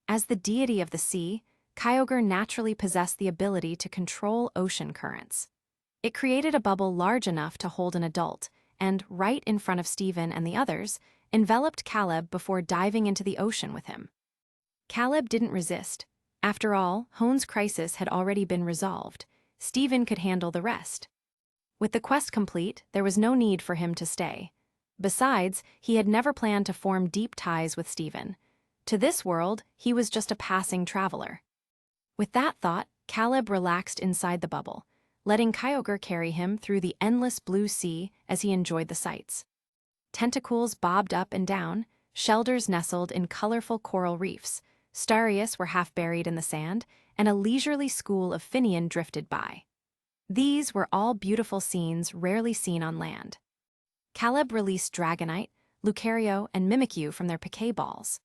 As the deity of the sea, Kyogre naturally possessed the ability to control ocean currents. It created a bubble large enough to hold an adult, and, right in front of Steven and the others, enveloped Caleb before diving into the ocean with him. Caleb didn't resist. After all, Hone's crisis had already been resolved. Steven could handle the rest. With the quest complete, there was no need for him to stay. Besides, he had never planned to form deep ties with Steven. To this world, he was just a passing traveler. With that thought, Caleb relaxed inside the bubble, letting Kyogre carry him through the endless blue sea as he enjoyed the sights. Tentacles bobbed up and down, Shelders nestled in colorful coral reefs, Starius were half buried in the sand, and a leisurely school of Finian drifted by. These were all beautiful scenes rarely seen on land. Caleb released Dragonite, Lucario, and Mimikyu from their piquet balls.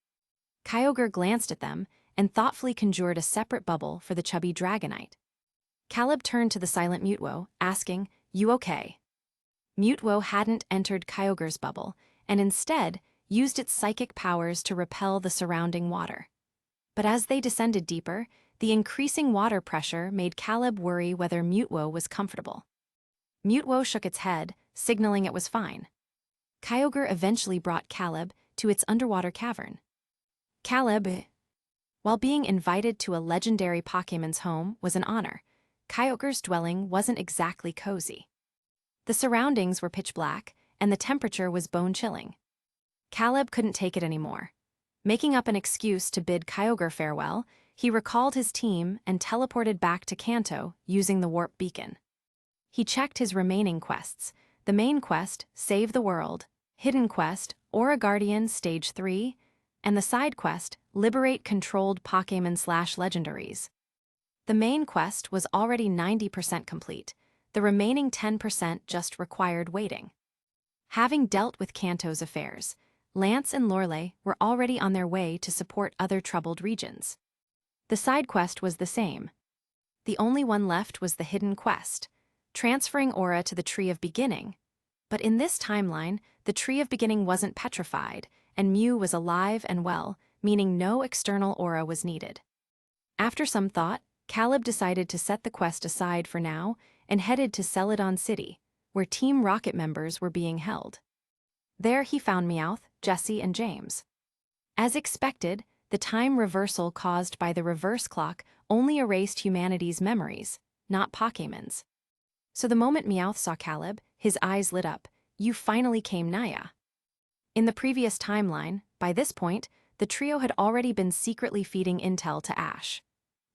Kyogre glanced at them and thoughtfully conjured a separate bubble for the chubby Dragonite. Caleb turned to the silent Mutwo, asking, "You okay?" Mutwo hadn't entered Kyogre's bubble, and instead used its psychic powers to repel the surrounding water. But as they descended deeper, the increasing water pressure made Caleb worry whether Mutwo was comfortable. Mutwo shook its head, signaling it was fine. Kyogre eventually brought Caleb to its underwater cavern. Caleb, while being invited to a legendary Pokémon's home, was an honor. Kyogre's dwelling wasn't exactly cozy. The surroundings were pitch black, and the temperature was bone-chilling. Caleb couldn't take it anymore. Making up an excuse to bid Kyogre farewell, he recalled his team and teleported back to Kanto using the warp beacon. He checked his remaining quests: the main quest, Save the World, hidden quest, Aura Guardian Stage 3, and the side quest, Liberate Controlled Pokémon/Legendaries. The main quest was already 90% complete. The remaining 10% just required waiting. Having dealt with Kanto's affairs, Lance and Lorelei were already on their way to support other troubled regions. The side quest was the same. The only one left was the hidden quest, transferring Aura to the Tree of Beginning. But in this timeline, the Tree of Beginning wasn't petrified, and Mew was alive and well, meaning no external Aura was needed. After some thought, Caleb decided to set the quest aside for now and headed to Celadon City, where Team Rocket members were being held. There he found Meowth, Jessie, and James. As expected, the time reversal caused by the reverse clock only erased humanity's memories, not Pokémon's. So the moment Meowth saw Caleb, his eyes lit up. "You finally came, Naya." In the previous timeline, by this point, the trio had already been secretly feeding intel to Ash.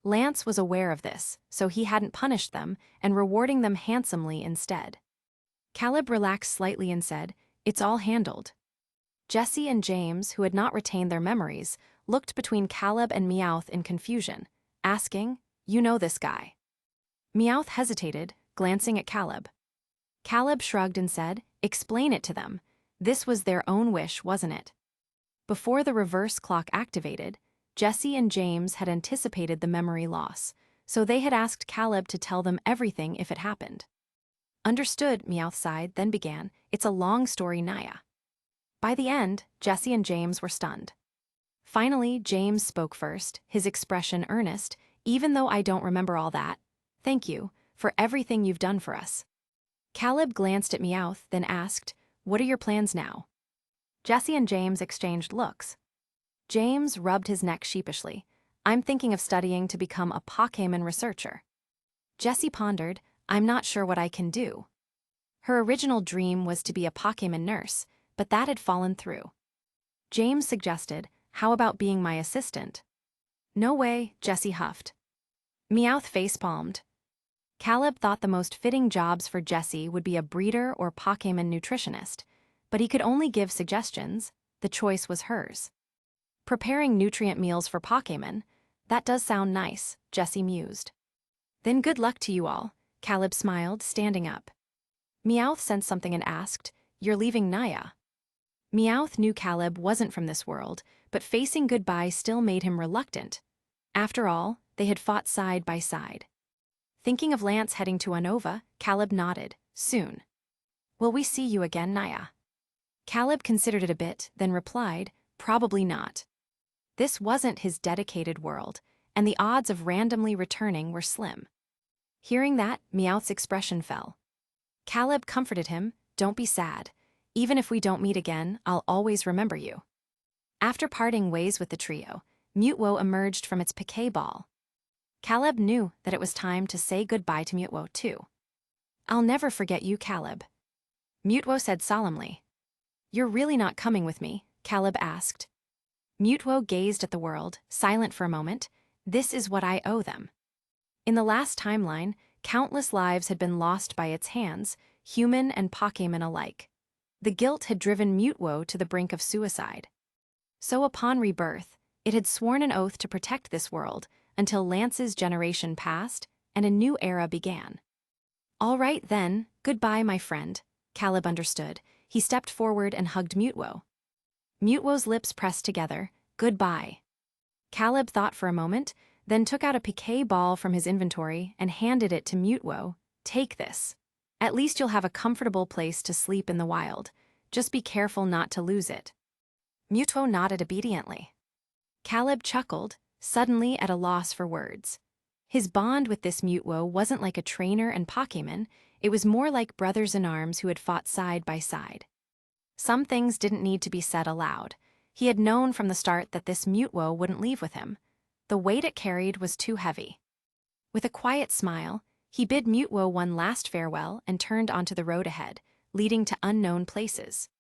Lance was aware of this, so he hadn't punished them and rewarding them handsomely instead. Caleb relaxed slightly and said, "It's all handled." Jessie and James, who had not retained their memories, looked between Caleb and Meowth in confusion, asking, "You know this guy?" Meowth hesitated, glancing at Caleb. Caleb shrugged and said, "Explain it to them. This was their own wish, wasn't it?" Before the reverse clock activated, Jessie and James had anticipated the memory loss, so they had asked Caleb to tell them everything if it happened. "Understood," Meowth sighed, then began, "It's a long story, Naya." By the end, Jessie and James were stunned. Finally, James spoke first, his expression earnest. "Even though I don't remember all that, thank you for everything you've done for us." Caleb glanced at Meowth, then asked, "What are your plans now?" Jessie and James exchanged looks. James rubbed his neck sheepishly. "I'm thinking of studying to become a Pokémon researcher." Jessie pondered, "I'm not sure what I can do." Her original dream was to be a Pokémon nurse, but that had fallen through. James suggested, "How about being my assistant?" "No way," Jessie huffed. Meowth face-palmed. Caleb thought the most fitting jobs for Jessie would be a breeder or Pokémon nutritionist, but he could only give suggestions. The choice was hers. "Preparing nutrient meals for Pokémon, that does sound nice," Jessie mused. "Then good luck to you all," Caleb smiled, standing up. Meowth sensed something and asked, "You're leaving Naya?" Meowth knew Caleb wasn't from this world, but facing goodbye still made him reluctant. After all, they had fought side by side. Thinking of Lance heading to Unova, Caleb nodded. "Soon. Will we see you again, Naya?" Caleb considered it a bit, then replied, "Probably not." This wasn't his dedicated world, and the odds of randomly returning were slim. Hearing that, Meowth's expression fell. Caleb comforted him, "Don't be sad. Even if we don't meet again, I'll always remember you." After parting ways with the trio, Mutwo emerged from its piquet ball. Caleb knew that it was time to say goodbye to Mutwo, too. "I'll never forget you, Caleb," Mutwo said solemnly. "You're really not coming with me?" Caleb asked. Mutwo gazed at the world, silent for a moment. "This is what I owe them." In the last timeline, countless lives had been lost by its hands, human and Pokémon alike. The guilt had driven Mutwo to the brink of suicide. So upon rebirth, it had sworn an oath to protect this world until Lance's generation passed and a new era began. "All right then, goodbye, my friend," Caleb understood. He stepped forward and hugged Mutwo. Mutwo's lips pressed together. "Goodbye." Caleb thought for a moment, then took out a piquet ball from his inventory and handed it to Mutwo. "Take this. At least you'll have a comfortable place to sleep in the wild. Just be careful not to lose it." Mutwo nodded obediently. Caleb chuckled, suddenly at a loss for words. His bond with this Mutwo wasn't like a trainer and Pokémon, it was more like brothers in arms who had fought side by side. Some things didn't need to be said aloud. He had known from the start that this Mutwo wouldn't leave with him. The weight it carried was too heavy. With a quiet smile, he bid Mutwo one last farewell and turned onto the road ahead, leading to unknown places.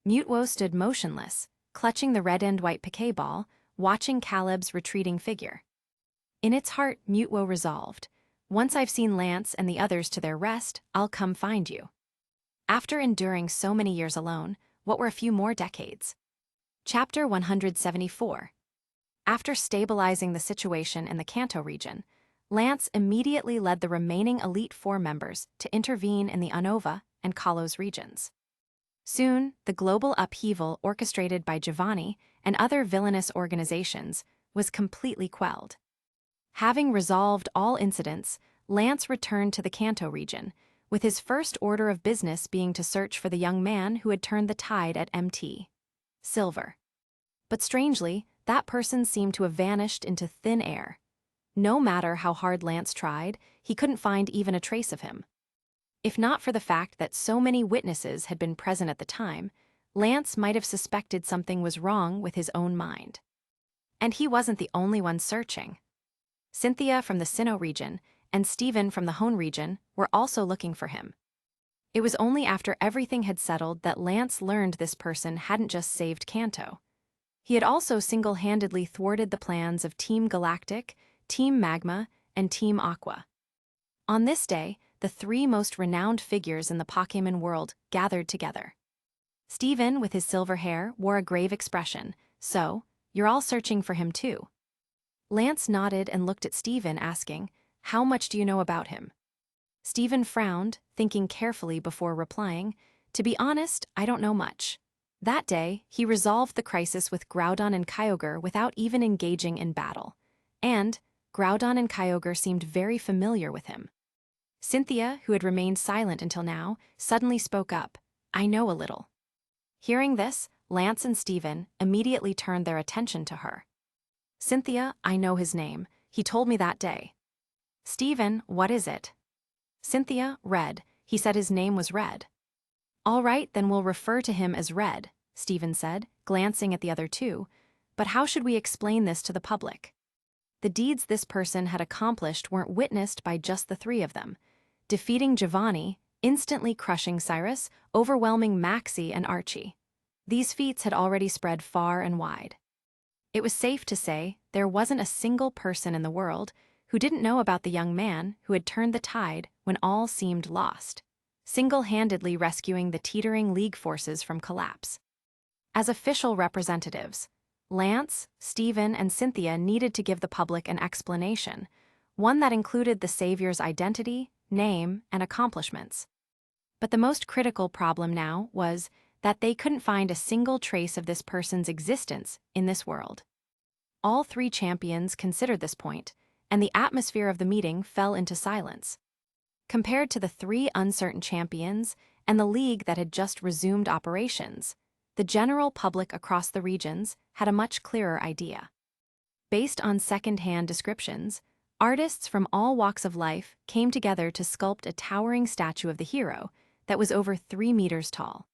Mutwo stood motionless, clutching the red and white Pokéball, watching Caleb's retreating figure. In its heart, Mutwo resolved, "Once I've seen Lance and the others to their rest, I'll come find you." After enduring so many years alone, what were a few more decades? Chapter 174. After stabilizing the situation in the Kanto region, Lance immediately led the remaining Elite Four members to intervene in the Unova and Kalos regions. Soon, the global upheaval orchestrated by Giovanni and other villainous organizations was completely quelled. Having resolved all incidents, Lance returned to the Kanto region, with his first order of business being to search for the young man who had turned the tide at MT. Silver. But strangely, that person seemed to have vanished into thin air. No matter how hard Lance tried, he couldn't find even a trace of him. If not for the fact that so many witnesses had been present at the time, Lance might have suspected something was wrong with his own mind. And he wasn't the only one searching. Cynthia from the Sinnoh region and Steven from the Hone region were also looking for him. It was only after everything had settled that Lance learned this person hadn't just saved Kanto. He had also single-handedly thwarted the plans of Team Galactic, Team Magma, and Team Aqua. On this day, the three most renowned figures in the Pokémon world gathered together. Steven, with his silver hair, wore a grave expression. "So, you're all searching for him too?" Lance nodded and looked at Steven, asking, "How much do you know about him?" Steven frowned, thinking carefully before replying, "To be honest, I don't know much." That day, he resolved the crisis with Groudon and Kyogre without even engaging in battle. And Groudon and Kyogre seemed very familiar with him. Cynthia, who had remained silent until now, suddenly spoke up, "I know a little." Hearing this, Lance and Steven immediately turned their attention to her. "Cynthia, I know his name. He told me that day." "Steven, what is it?" Cynthia, Red. He said his name was Red. "All right, then we'll refer to him as Red," Steven said, glancing at the other two. "But how should we explain this to the public?" The deeds this person had accomplished weren't witnessed by just the three of them. Defeating Giovanni, instantly crushing Cyrus, overwhelming Maxie and Archie. These feats had already spread far and wide. It was safe to say there wasn't a single person in the world who didn't know about the young man who had turned the tide when all seemed lost, single-handedly rescuing the teetering League forces from collapse. As official representatives, Lance, Steven, and Cynthia needed to give the public an explanation, one that included the Savior's identity, name, and accomplishments. But the most critical problem now was that they couldn't find a single trace of this person's existence in this world. All three champions considered this point, and the atmosphere of the meeting fell into silence. Compared to the three uncertain champions and the League that had just resumed operations, the general public across the regions had a much clearer idea. Based on second-hand descriptions, artists from all walks of life came together to sculpt a towering statue of the hero that was over 3 meters tall.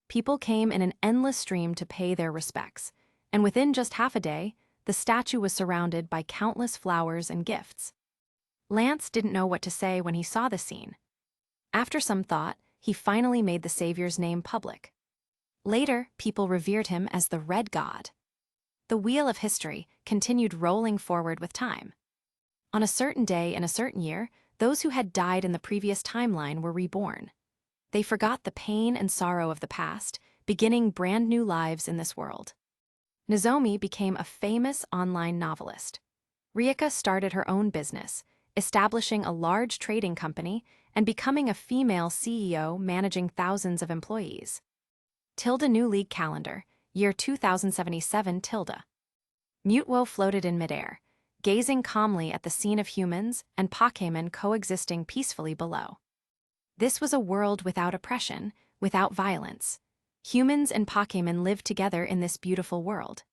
People came in an endless stream to pay their respects, and within just half a day, the statue was surrounded by countless flowers and gifts. Lance didn't know what to say when he saw the scene. After some thought, he finally made the Savior's name public. Later, people revered him as the Red God. The wheel of history continued rolling forward with time. On a certain day in a certain year, those who had died in the previous timeline were reborn. They forgot the pain and sorrow of the past, beginning brand new lives in this world. Nozomi became a famous online novelist. Rieka started her own business, establishing a large trading company and becoming a female CEO managing thousands of employees. Tilda New League Calendar, year 2077 Tilda. Mutwo floated in midair, gazing calmly at the scene of humans and Pokémon coexisting peacefully below. This was a world without oppression, without violence. Humans and Pokémon lived together in this beautiful world.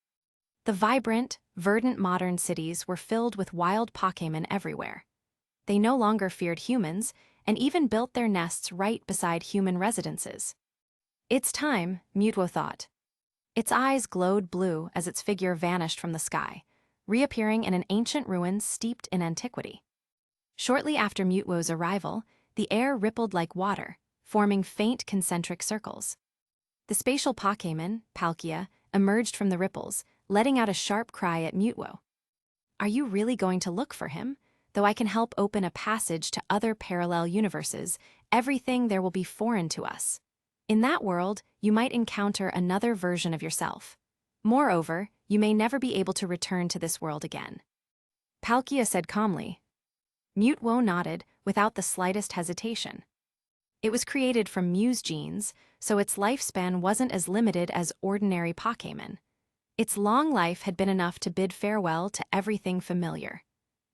The vibrant, verdant modern cities were filled with wild Pokémon everywhere. They no longer feared humans and even built their nests right beside human residences. It's time, Mutwo thought. Its eyes glowed blue as its figure vanished from the sky, reappearing in an ancient ruin steeped in antiquity. Shortly after Mutwo's arrival, the air rippled like water, forming faint concentric circles. The spatial Pokémon, Palkia, emerged from the ripples, letting out a sharp cry at Mutwo. Are you really going to look for him? Though I can help open a passage to other parallel universes, everything there will be foreign to us. In that world, you might encounter another version of yourself. Moreover, you may never be able to return to this world again. Palkia said calmly. Mutwo nodded without the slightest hesitation. It was created from Muse genes, so its lifespan wasn't as limited as ordinary Pokémon. Its long life had been enough to bid farewell to everything familiar.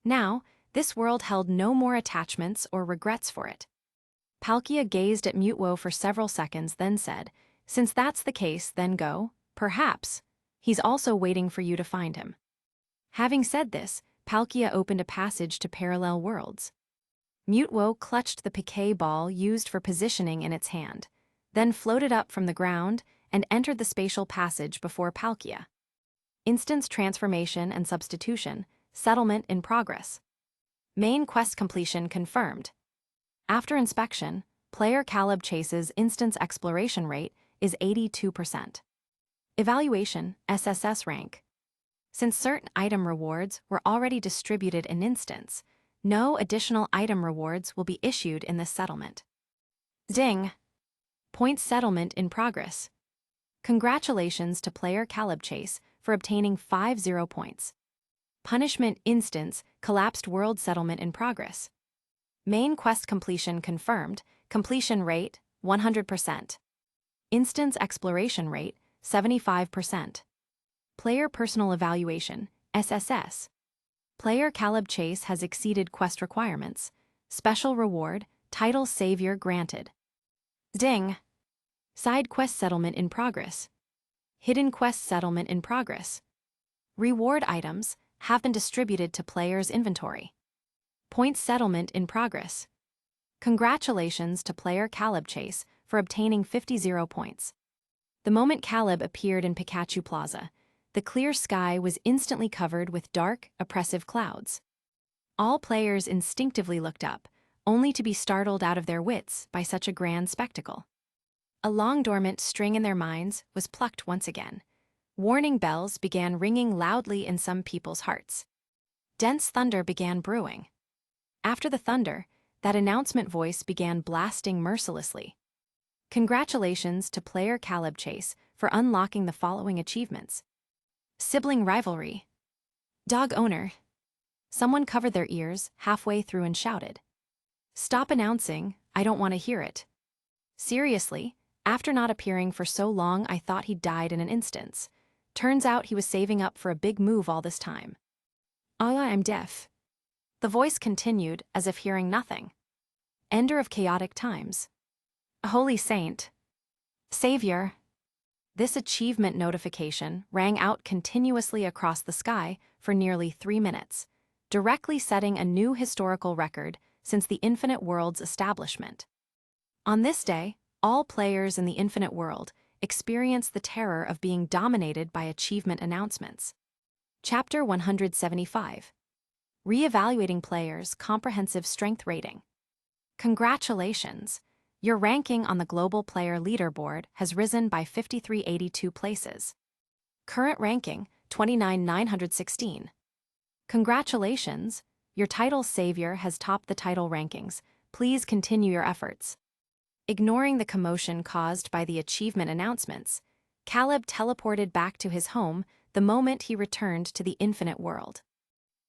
Now, this world held no more attachments or regrets for it. Palkia gazed at Mutwo for several seconds, then said, "Since that's the case, then go, perhaps. He's also waiting for you to find him." Having said this, Palkia opened a passage to parallel worlds. Mutwo clutched the piquet ball used for positioning in its hand, then floated up from the ground and entered the spatial passage before Palkia. Instance transformation and substitution, settlement in progress. Main quest completion confirmed. After inspection, player Caleb Chase's instance exploration rate is 82%. Evaluation, SSS rank. Since certain item rewards were already distributed in instance, no additional item rewards will be issued in this settlement. Ding! Point settlement in progress. Congratulations to player Caleb Chase for obtaining 50 points. Punishment instance collapsed world settlement in progress. Main quest completion confirmed, completion rate 100%. Instance exploration rate 75%. Player personal evaluation, SSS. Player Caleb Chase has exceeded quest requirements. Special reward, title savior granted. Ding! Side quest settlement in progress. Hidden quest settlement in progress. Reward items have been distributed to player's inventory. Point settlement in progress. Congratulations to player Caleb Chase for obtaining 50 points. The moment Caleb appeared in Pikachu Plaza, the clear sky was instantly covered with dark, oppressive clouds. All players instinctively looked up, only to be startled out of their wits by such a grand spectacle. A long-dormant string in their minds was plucked once again. Warning bells began ringing loudly in some people's hearts. Dense thunder began brewing. After the thunder, that announcement voice began blasting mercilessly. Congratulations to player Caleb Chase for unlocking the following achievements. Sibling rivalry. Dog owner. Someone covered their ears halfway through and shouted. Stop announcing, I don't want to hear it. Seriously, after not appearing for so long I thought he died in an instant. Turns out he was saving up for a big move all this time. I'm deaf. The voice continued as if hearing nothing. Ender of chaotic times. Holy saint. Savior. This achievement notification rang out continuously across the sky for nearly 3 minutes, directly setting a new historical record since the Infinite World's establishment. On this day, all players in the Infinite World experienced the terror of being dominated by achievement announcements. Chapter 175. Re-evaluating players' comprehensive strength rating. Congratulations! Your ranking on the global player leaderboard has risen by 5382 places. Current ranking, 29,916. Congratulations! Your title savior has topped the title rankings. Please continue your efforts. Ignoring the commotion caused by the achievement announcements, Caleb teleported back to his home the moment he returned to the Infinite World.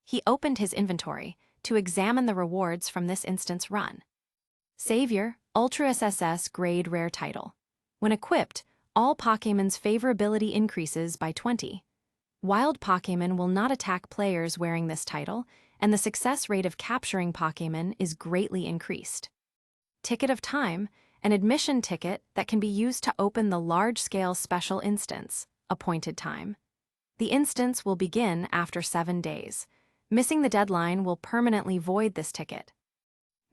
He opened his inventory to examine the rewards from this instance run. Savior, Ultra SSS Grade Rare Title. When equipped, all Pokémon's favorability increases by 20. Wild Pokémon will not attack players wearing this title, and the success rate of capturing Pokémon is greatly increased. Ticket of Time, an admission ticket that can be used to open the large-scale special instance, Appointed Time. The instance will begin after 7 days. Missing the deadline will permanently void this ticket.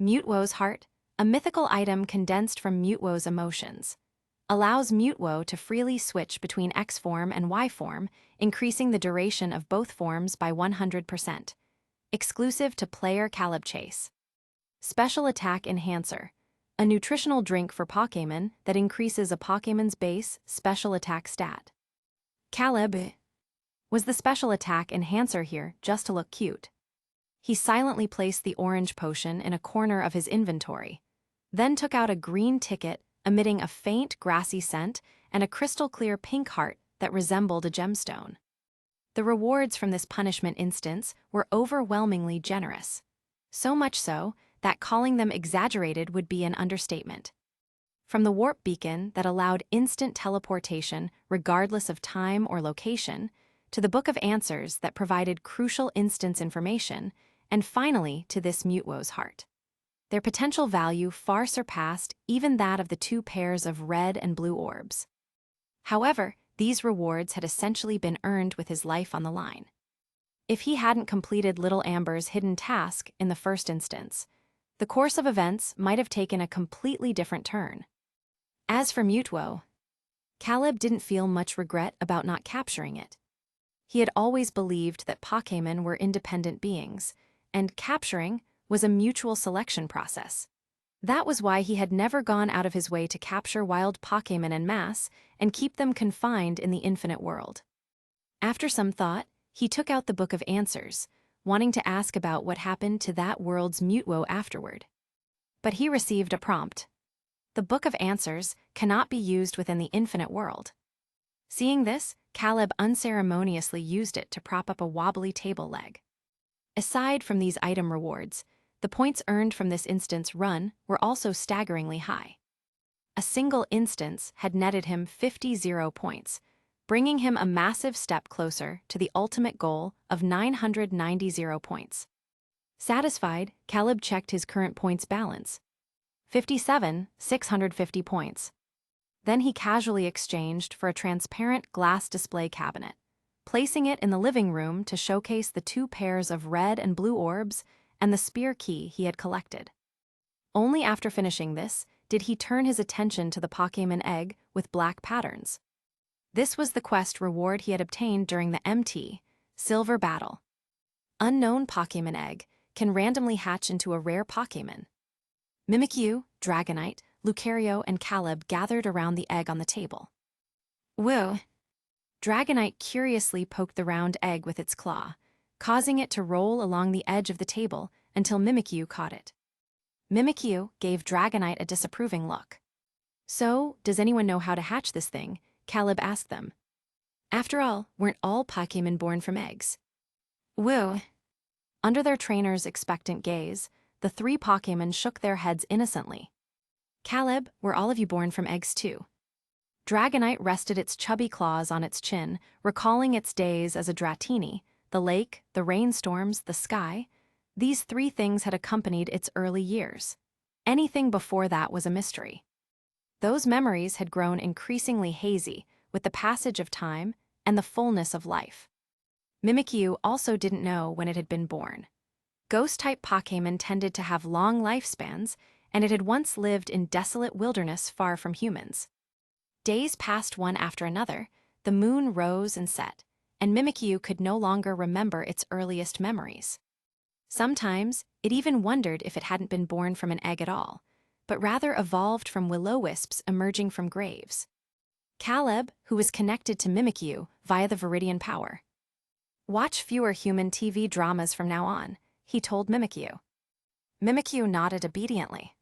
Mutwo's Heart, a mythical item condensed from Mutwo's emotions. Allows Mutwo to freely switch between X form and Y form, increasing the duration of both forms by 100%. Exclusive to player Caleb Chase. Special Attack Enhancer. A nutritional drink for Pokémon that increases a Pokémon's base special attack stat. Caleb was the special attack enhancer here just to look cute. He silently placed the orange potion in a corner of his inventory, then took out a green ticket emitting a faint grassy scent and a crystal-clear pink heart that resembled a gemstone. The rewards from this punishment instance were overwhelmingly generous. So much so that calling them exaggerated would be an understatement. From the warp beacon that allowed instant teleportation regardless of time or location, to the Book of Answers that provided crucial instance information, and finally to this Mutwo's heart. Their potential value far surpassed even that of the 2 pairs of red and blue orbs. However, these rewards had essentially been earned with his life on the line. If he hadn't completed Little Amber's hidden task in the first instance, the course of events might have taken a completely different turn. As for Mutwo, Caleb didn't feel much regret about not capturing it. He had always believed that Pokémon were independent beings, and capturing was a mutual selection process. That was why he had never gone out of his way to capture wild Pokémon en masse and keep them confined in the infinite world. After some thought, he took out the Book of Answers, wanting to ask about what happened to that world's Mutwo afterward. But he received a prompt. The Book of Answers cannot be used within the infinite world. Seeing this, Caleb unceremoniously used it to prop up a wobbly table leg. Aside from these item rewards, the points earned from this instance run were also staggeringly high. A single instance had netted him 50 0 points, bringing him a massive step closer to the ultimate goal of 990 0 points. Satisfied, Caleb checked his current points balance. 650 points. Then he casually exchanged for a transparent glass display cabinet, placing it in the living room to showcase the 2 pairs of red and blue orbs and the spear key he had collected. Only after finishing this did he turn his attention to the Pokémon egg with black patterns. This was the quest reward he had obtained during the MT Silver Battle. Unknown Pokémon egg can randomly hatch into a rare Pokémon. Mimikyu, Dragonite, Lucario, and Caleb gathered around the egg on the table. Whoa! Dragonite curiously poked the round egg with its claw, causing it to roll along the edge of the table until Mimikyu caught it. Mimikyu gave Dragonite a disapproving look. So, does anyone know how to hatch this thing? Caleb asked them. After all, weren't all Pokémon born from eggs? Woo! Under their trainer's expectant gaze, the 3 Pokémon shook their heads innocently. Caleb, were all of you born from eggs too? Dragonite rested its chubby claws on its chin, recalling its days as a Dratini, the lake, the rainstorms, the sky. These 3 things had accompanied its early years. Anything before that was a mystery. Those memories had grown increasingly hazy with the passage of time and the fullness of life. Mimikyu also didn't know when it had been born. Ghost-type Pokémon tended to have long lifespans, and it had once lived in desolate wilderness far from humans. Days passed one after another, the moon rose and set, and Mimikyu could no longer remember its earliest memories. Sometimes, it even wondered if it hadn't been born from an egg at all, but rather evolved from will-o-wisps emerging from graves. Caleb, who was connected to Mimikyu via the Viridian Power. Watch fewer human TV dramas from now on, he told Mimikyu. Mimikyu nodded obediently.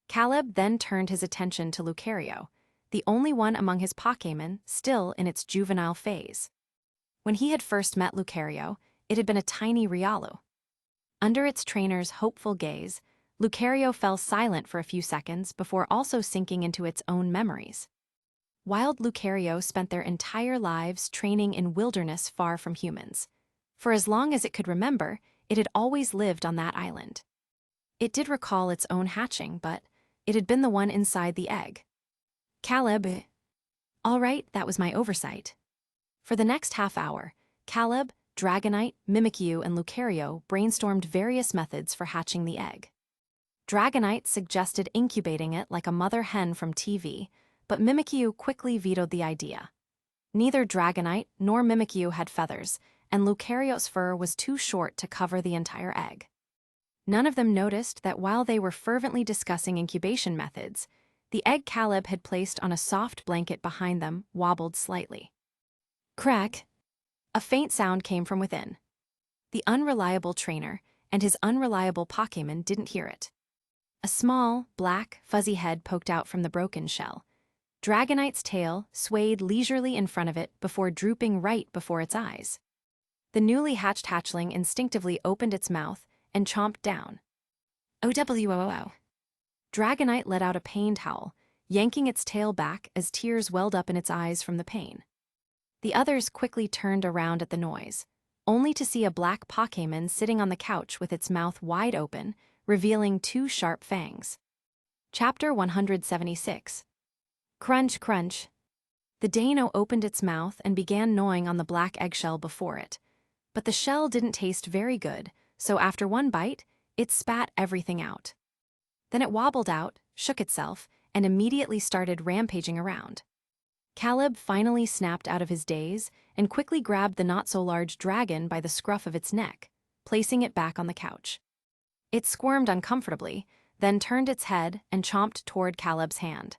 Caleb then turned his attention to Lucario, the only one among his Pokémon still in its juvenile phase. When he had first met Lucario, it had been a tiny Riolu. Under its trainer's hopeful gaze, Lucario fell silent for a few seconds before also sinking into its own memories. Wild Lucario spent their entire lives training in wilderness far from humans. For as long as it could remember, it had always lived on that island. It did recall its own hatching, but it had been the one inside the egg. Caleb. All right, that was my oversight. For the next half hour, Caleb, Dragonite, Mimikyu, and Lucario brainstormed various methods for hatching the egg. Dragonite suggested incubating it like a mother hen from TV, but Mimikyu quickly vetoed the idea. Neither Dragonite nor Mimikyu had feathers, and Lucario's fur was too short to cover the entire egg. None of them noticed that while they were fervently discussing incubation methods, the egg Caleb had placed on a soft blanket behind them wobbled slightly. Crack! A faint sound came from within. The unreliable trainer and his unreliable Pokémon didn't hear it. A small, black, fuzzy head poked out from the broken shell. Dragonite's tail swayed leisurely in front of it before drooping right before its eyes. The newly hatched hatchling instinctively opened its mouth and chomped down. OWOO. Dragonite let out a pained howl, yanking its tail back as tears welled up in its eyes from the pain. The others quickly turned around at the noise, only to see a black Pokémon sitting on the couch with its mouth wide open, revealing 2 sharp fangs. Chapter 176. Crunch, crunch. The Dano opened its mouth and began gnawing on the black eggshell before it. But the shell didn't taste very good, so after one bite, it spat everything out. Then it wobbled out, shook itself, and immediately started rampaging around. Caleb finally snapped out of his daze and quickly grabbed the not-so-large dragon by the scruff of its neck, placing it back on the couch. It squirmed uncomfortably, then turned its head and chomped toward Caleb's hand.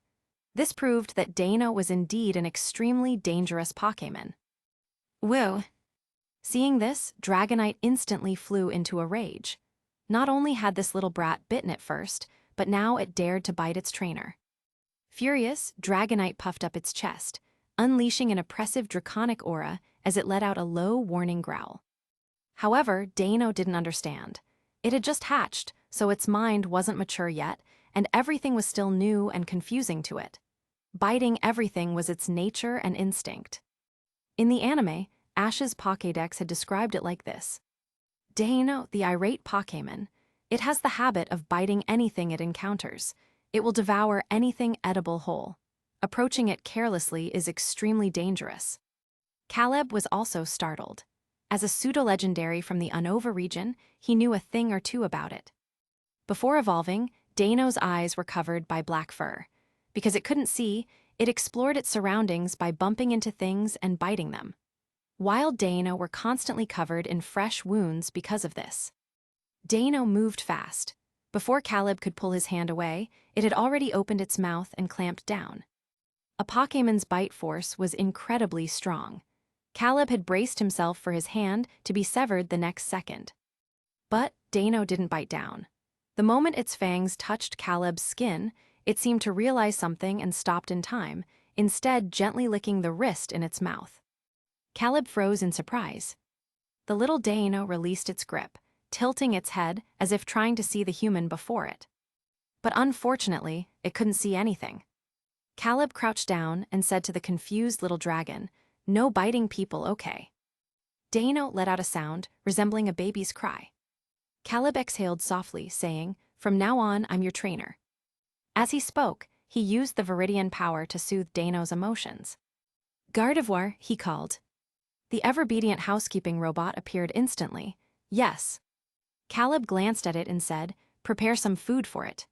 This proved that Dano was indeed an extremely dangerous Pokémon. Whoa! Seeing this, Dragonite instantly flew into a rage. Not only had this little brat bitten it first, but now it dared to bite its trainer. Furious, Dragonite puffed up its chest, unleashing an oppressive draconic aura as it let out a low, warning growl. However, Dano didn't understand. It had just hatched, so its mind wasn't mature yet, and everything was still new and confusing to it. Biting everything was its nature and instinct. In the anime, Ash's Pokédex had described it like this. Dano, the irate Pokémon, it has the habit of biting anything it encounters. It will devour anything edible whole. Approaching it carelessly is extremely dangerous. Caleb was also startled. As a pseudo-legendary from the Unova region, he knew a thing or two about it. Before evolving, Dano's eyes were covered by black fur. Because it couldn't see, it explored its surroundings by bumping into things and biting them. Wild Dano were constantly covered in fresh wounds because of this. Dano moved fast. Before Caleb could pull his hand away, it had already opened its mouth and clamped down. A Pokémon's bite force was incredibly strong. Caleb had braced himself for his hand to be severed the next second. But Dano didn't bite down. The moment its fangs touched Caleb's skin, it seemed to realize something and stopped in time, instead gently licking the wrist in its mouth. Caleb froze in surprise. The little Dano released its grip, tilting its head as if trying to see the human before it. But unfortunately, it couldn't see anything. Caleb crouched down and said to the confused little dragon, "No biting people, okay." Dano let out a sound resembling a baby's cry. Caleb exhaled softly, saying, "From now on, I'm your trainer." As he spoke, he used the Viridian Power to soothe Dano's emotions. "Gardevoir," he called. The ever-obedient housekeeping robot appeared instantly. "Yes." Caleb glanced at it and said, "Prepare some food for it."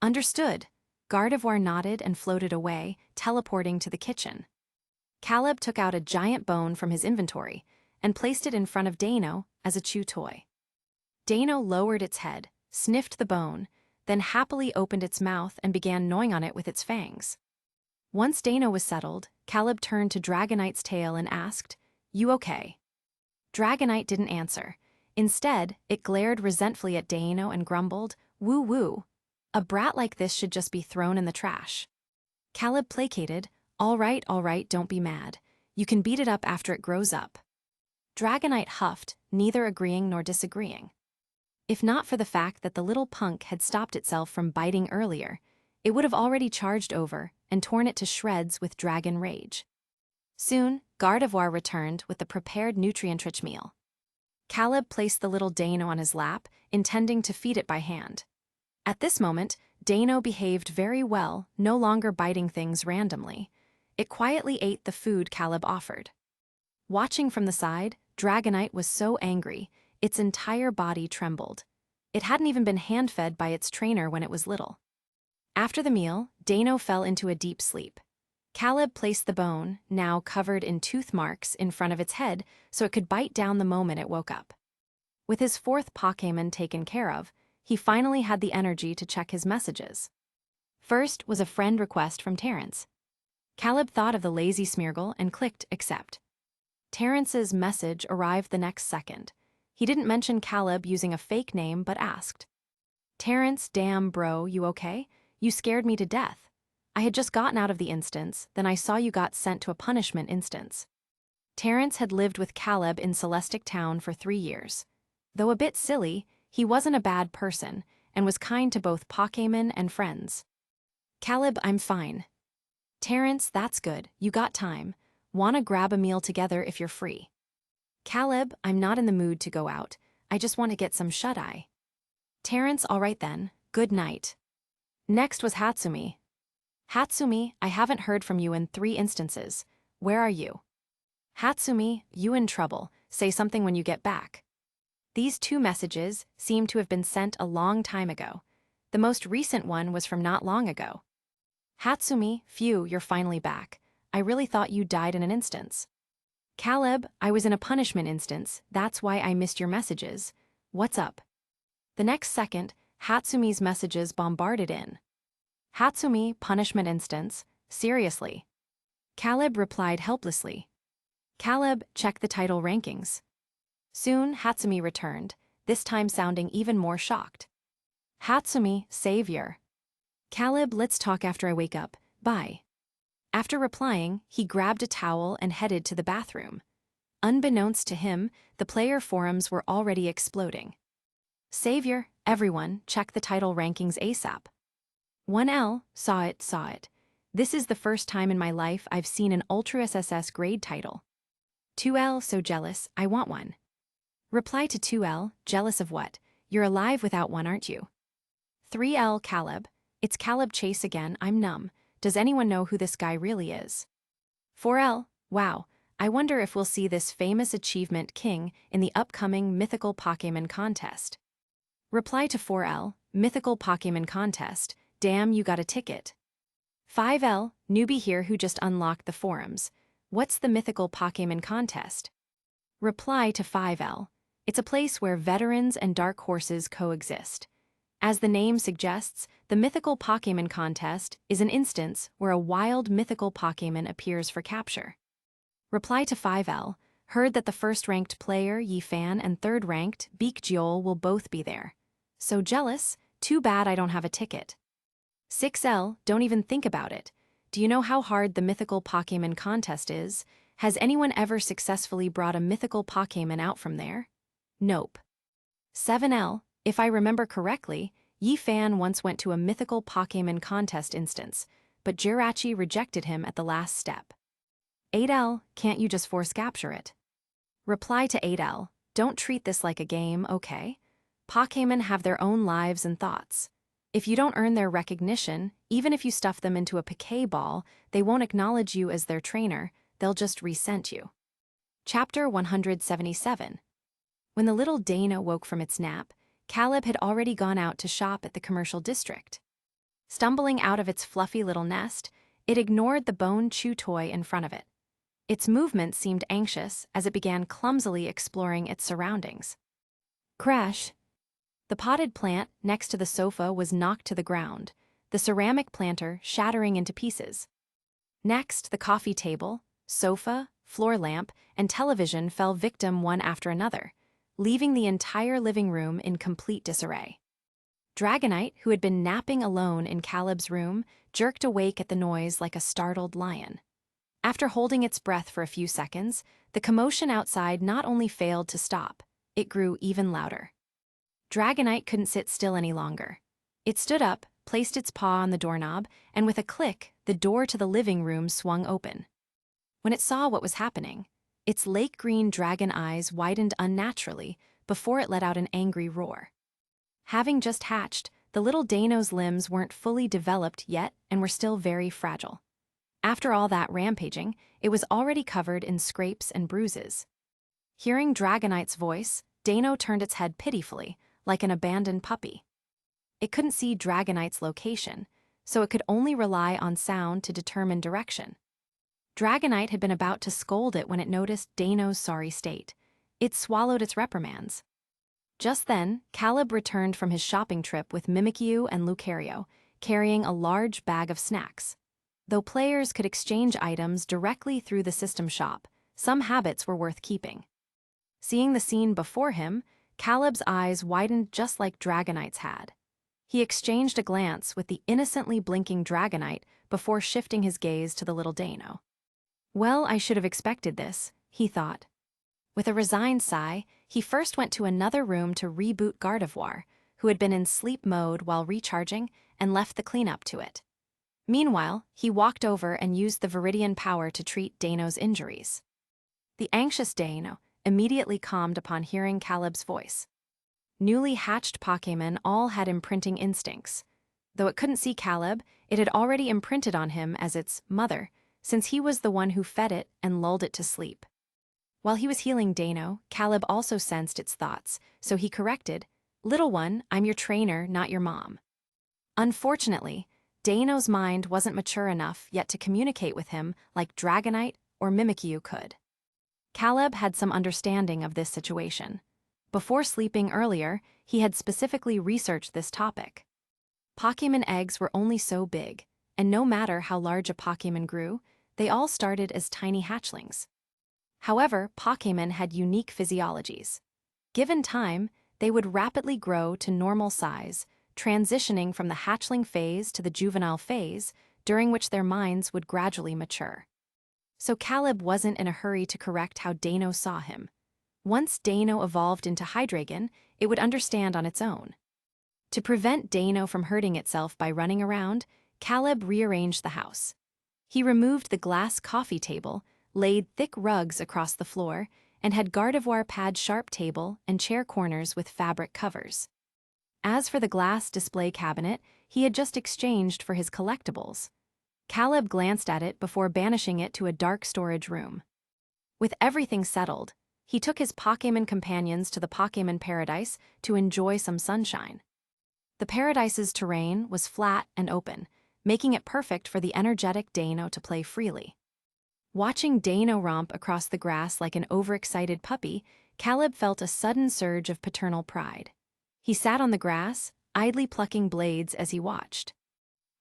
"Understood." Gardevoir nodded and floated away, teleporting to the kitchen. Caleb took out a giant bone from his inventory and placed it in front of Dano as a chew toy. Dano lowered its head, sniffed the bone, then happily opened its mouth and began gnawing on it with its fangs. Once Dano was settled, Caleb turned to Dragonite's tail and asked, "You okay?" Dragonite didn't answer. Instead, it glared resentfully at Dano and grumbled, "Woo woo. A brat like this should just be thrown in the trash." Caleb placated, all right, don't be mad. You can beat it up after it grows up." Dragonite huffed, neither agreeing nor disagreeing. If not for the fact that the little punk had stopped itself from biting earlier, it would have already charged over and torn it to shreds with dragon rage. Soon, Gardevoir returned with the prepared nutrient-rich meal. Caleb placed the little Dano on his lap, intending to feed it by hand. At this moment, Dano behaved very well, no longer biting things randomly. It quietly ate the food Caleb offered. Watching from the side, Dragonite was so angry, its entire body trembled. It hadn't even been hand-fed by its trainer when it was little. After the meal, Dano fell into a deep sleep. Caleb placed the bone, now covered in tooth marks, in front of its head so it could bite down the moment it woke up. With his fourth Pokémon taken care of, he finally had the energy to check his messages. First was a friend request from Terrence. Caleb thought of the lazy Smeargle and clicked accept. Terrence's message arrived the next second. He didn't mention Caleb using a fake name but asked, "Terrence, damn bro, you okay? You scared me to death. I had just gotten out of the instance, then I saw you got sent to a punishment instance." Terrence had lived with Caleb in Celestic Town for 3 years. Though a bit silly, he wasn't a bad person and was kind to both Pokémon and friends. "Caleb, I'm fine." "Terrence, that's good, you got time. Wanna grab a meal together if you're free." "Caleb, I'm not in the mood to go out. I just want to get some shut-eye." Terrence, all right then, good night. Next was Hatsumi. "Hatsumi, I haven't heard from you in 3 instances. Where are you?" "Hatsumi, you in trouble. Say something when you get back." These 2 messages seemed to have been sent a long time ago. The most recent one was from not long ago. "Hatsumi, phew, you're finally back. I really thought you died in an instance." "Caleb, I was in a punishment instance, that's why I missed your messages. What's up?" The next second, Hatsumi's messages bombarded in. "Hatsumi, punishment instance, seriously?" Caleb replied helplessly. "Caleb, check the title rankings." Soon, Hatsumi returned, this time sounding even more shocked. "Hatsumi, savior." "Caleb, let's talk after I wake up, bye." After replying, he grabbed a towel and headed to the bathroom. Unbeknownst to him, the player forums were already exploding. "Savior, everyone, check the title rankings ASAP." 1L, saw it. This is the first time in my life I've seen an Ultra SSS grade title. 2L, so jealous, I want one. Reply to 2L, jealous of what? You're alive without one, aren't you? 3L, Caleb, it's Caleb Chase again, I'm numb. Does anyone know who this guy really is? 4L, wow, I wonder if we'll see this famous achievement king in the upcoming Mythical Pokémon contest. Reply to 4L, Mythical Pokémon contest, damn you got a ticket. 5L, newbie here who just unlocked the forums. What's the Mythical Pokémon contest? Reply to 5L, it's a place where veterans and dark horses coexist. As the name suggests, the Mythical Pokémon contest is an instance where a wild mythical Pokémon appears for capture. Reply to 5L, heard that the first-ranked player, Yifan, and third-ranked, Beekjeol, will both be there. So jealous, too bad I don't have a ticket. 6L, don't even think about it. Do you know how hard the Mythical Pokémon contest is? Has anyone ever successfully brought a mythical Pokémon out from there? Nope. 7L, if I remember correctly, Yifan once went to a Mythical Pokémon contest instance, but Jirachi rejected him at the last step. 8L, can't you just force capture it? Reply to 8L, don't treat this like a game, okay? Pokémon have their own lives and thoughts. If you don't earn their recognition, even if you stuff them into a Pokéball, they won't acknowledge you as their trainer, they'll just resent you. Chapter 177. When the little Dana woke from its nap, Caleb had already gone out to shop at the commercial district. Stumbling out of its fluffy little nest, it ignored the bone chew toy in front of it. Its movements seemed anxious as it began clumsily exploring its surroundings. Crash! The potted plant next to the sofa was knocked to the ground, the ceramic planter shattering into pieces. Next, the coffee table, sofa, floor lamp, and television fell victim one after another, leaving the entire living room in complete disarray. Dragonite, who had been napping alone in Caleb's room, jerked awake at the noise like a startled lion. After holding its breath for a few seconds, the commotion outside not only failed to stop, it grew even louder. Dragonite couldn't sit still any longer. It stood up, placed its paw on the doorknob, and with a click, the door to the living room swung open. When it saw what was happening, its lake green dragon eyes widened unnaturally before it let out an angry roar. Having just hatched, the little Dano's limbs weren't fully developed yet and were still very fragile. After all that rampaging, it was already covered in scrapes and bruises. Hearing Dragonite's voice, Dano turned its head pitifully, like an abandoned puppy. It couldn't see Dragonite's location, so it could only rely on sound to determine direction. Dragonite had been about to scold it when it noticed Dano's sorry state. It swallowed its reprimands. Just then, Caleb returned from his shopping trip with Mimikyu and Lucario, carrying a large bag of snacks. Though players could exchange items directly through the system shop, some habits were worth keeping. Seeing the scene before him, Caleb's eyes widened just like Dragonite's had. He exchanged a glance with the innocently blinking Dragonite before shifting his gaze to the little Dano. Well, I should have expected this, he thought. With a resigned sigh, he first went to another room to reboot Gardevoir, who had been in sleep mode while recharging, and left the cleanup to it. Meanwhile, he walked over and used the Viridian Power to treat Dano's injuries. The anxious Dano immediately calmed upon hearing Caleb's voice. Newly hatched Pokémon all had imprinting instincts. Though it couldn't see Caleb, it had already imprinted on him as its mother, since he was the one who fed it and lulled it to sleep. While he was healing Dano, Caleb also sensed its thoughts, so he corrected, "Little one, I'm your trainer, not your mom." Unfortunately, Dano's mind wasn't mature enough yet to communicate with him like Dragonite or Mimikyu could. Caleb had some understanding of this situation. Before sleeping earlier, he had specifically researched this topic. Pokémon eggs were only so big, and no matter how large a Pokémon grew, they all started as tiny hatchlings. However, Pokémon had unique physiologies. Given time, they would rapidly grow to normal size, transitioning from the hatchling phase to the juvenile phase, during which their minds would gradually mature. So Caleb wasn't in a hurry to correct how Dano saw him. Once Dano evolved into Hydreigon, it would understand on its own. To prevent Dano from hurting itself by running around, Caleb rearranged the house. He removed the glass coffee table, laid thick rugs across the floor, and had Gardevoir pad sharp table and chair corners with fabric covers. As for the glass display cabinet, he had just exchanged for his collectibles. Caleb glanced at it before banishing it to a dark storage room. With everything settled, he took his Pokémon companions to the Pokémon Paradise to enjoy some sunshine. The Paradise's terrain was flat and open, making it perfect for the energetic Dano to play freely. Watching Dano romp across the grass like an overexcited puppy, Caleb felt a sudden surge of paternal pride. He sat on the grass, idly plucking blades as he watched.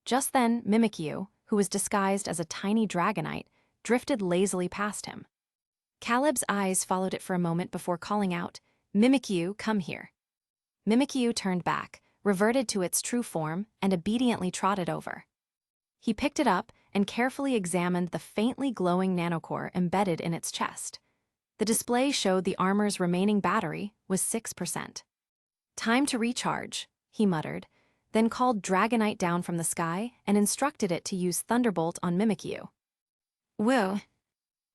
Just then, Mimikyu, who was disguised as a tiny Dragonite, drifted lazily past him. Caleb's eyes followed it for a moment before calling out, "Mimikyu, come here." Mimikyu turned back, reverted to its true form, and obediently trotted over. He picked it up and carefully examined the faintly glowing nanocore embedded in its chest. The display showed the armor's remaining battery was 6%. "Time to recharge," he muttered, then called Dragonite down from the sky and instructed it to use Thunderbolt on Mimikyu. Whoa!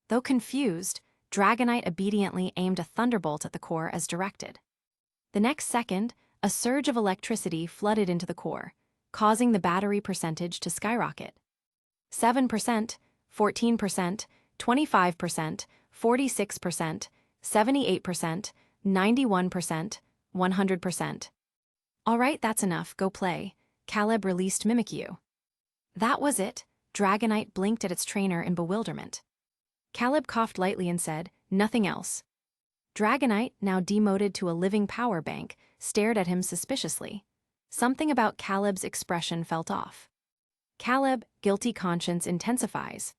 Though confused, Dragonite obediently aimed a Thunderbolt at the core as directed. The next second, a surge of electricity flooded into the core, causing the battery percentage to skyrocket. 7%, 14%, 25%, 46%, 78%, 91%, 100%. "All right, that's enough, go play," Caleb released Mimikyu. That was it. Dragonite blinked at its trainer in bewilderment. Caleb coughed lightly and said, "Nothing else." Dragonite, now demoted to a living power bank, stared at him suspiciously. Something about Caleb's expression felt off. Caleb, guilty conscience intensifies.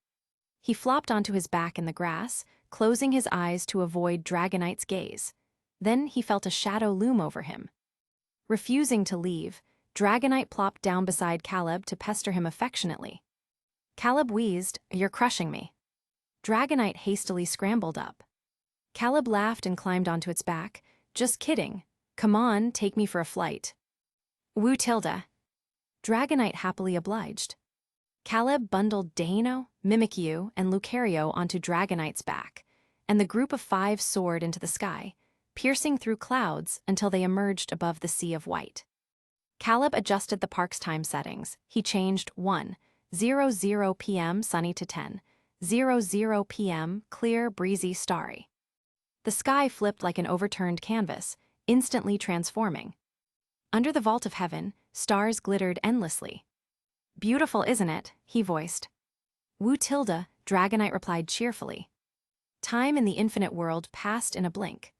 He flopped onto his back in the grass, closing his eyes to avoid Dragonite's gaze. Then he felt a shadow loom over him. Refusing to leave, Dragonite plopped down beside Caleb to pester him affectionately. Caleb wheezed, "You're crushing me." Dragonite hastily scrambled up. Caleb laughed and climbed onto its back. "Just kidding. Come on, take me for a flight." "Woo Tilda." Dragonite happily obliged. Caleb bundled Dano, Mimikyu, and Lucario onto Dragonite's back, and the group of 5 soared into the sky, piercing through clouds until they emerged above the sea of white. Caleb adjusted the park's time settings. He changed 1:00 p.m. sunny to 10:00 p.m. clear, breezy, starry. The sky flipped like an overturned canvas, instantly transforming. Under the vault of heaven, stars glittered endlessly. Beautiful, isn't it? He voiced. Wu Tilda, Dragonite replied cheerfully. Time in the infinite world passed in a blink.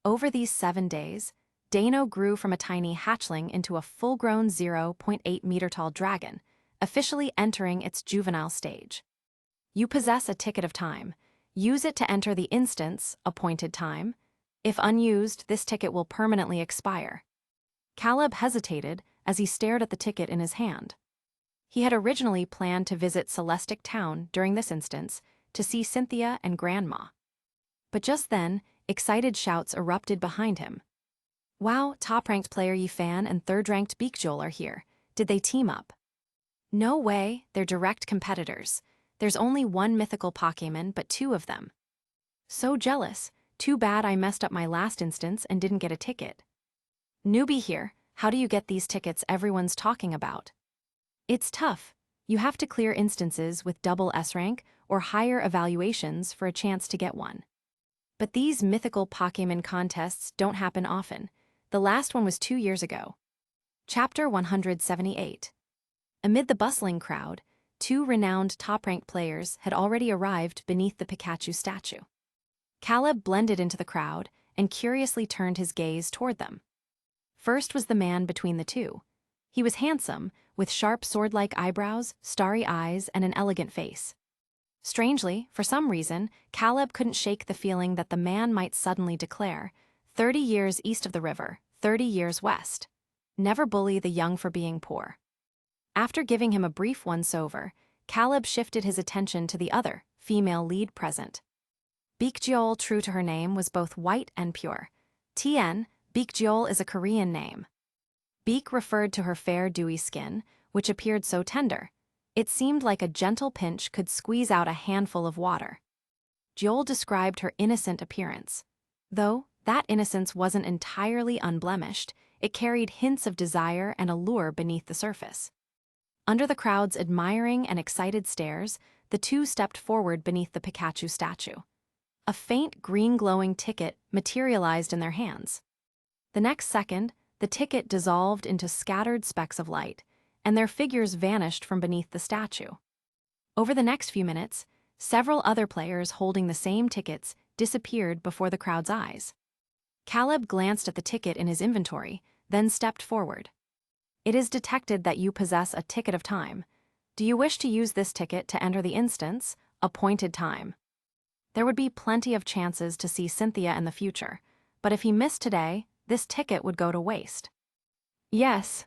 Over these 7 days, Dano grew from a tiny hatchling into a full-grown 0.8-meter-tall dragon, officially entering its juvenile stage. You possess a ticket of time. Use it to enter the instance, appointed time. If unused, this ticket will permanently expire. Caleb hesitated as he stared at the ticket in his hand. He had originally planned to visit Celestic Town during this instance to see Cynthia and Grandma. But just then, excited shouts erupted behind him. Wow, top-ranked player Yifan and third-ranked Beekjol are here. Did they team up? No way, they're direct competitors. There's only one mythical Pokémon, but 2 of them. So jealous. Too bad I messed up my last instance and didn't get a ticket. Newbie here, how do you get these tickets everyone's talking about? It's tough. You have to clear instances with double S rank or higher evaluations for a chance to get one. But these mythical Pokémon contests don't happen often. The last one was 2 years ago. Chapter 178. Amid the bustling crowd, 2 renowned top-ranked players had already arrived beneath the Pikachu statue. Caleb blended into the crowd and curiously turned his gaze toward them. First was the man between the 2. He was handsome, with sharp sword-like eyebrows, starry eyes, and an elegant face. Strangely, for some reason, Caleb couldn't shake the feeling that the man might suddenly declare, 30 years east of the river, 30 years west. Never bully the young for being poor. After giving him a brief once-over, Caleb shifted his attention to the other, female lead present. Beekjol, true to her name, was both white and pure. Tien, Beekjol is a Korean name. Beek referred to her fair, dewy skin, which appeared so tender. It seemed like a gentle pinch could squeeze out a handful of water. Jol described her innocent appearance. Though that innocence wasn't entirely unblemished, it carried hints of desire and allure beneath the surface. Under the crowd's admiring and excited stares, the 2 stepped forward beneath the Pikachu statue. A faint green glowing ticket materialized in their hands. The next second, the ticket dissolved into scattered specks of light, and their figures vanished from beneath the statue. Over the next few minutes, several other players holding the same tickets disappeared before the crowd's eyes. Caleb glanced at the ticket in his inventory, then stepped forward. It is detected that you possess a ticket of time. Do you wish to use this ticket to enter the instance, appointed time? There would be plenty of chances to see Cynthia in the future, but if he missed today, this ticket would go to waste. Yes.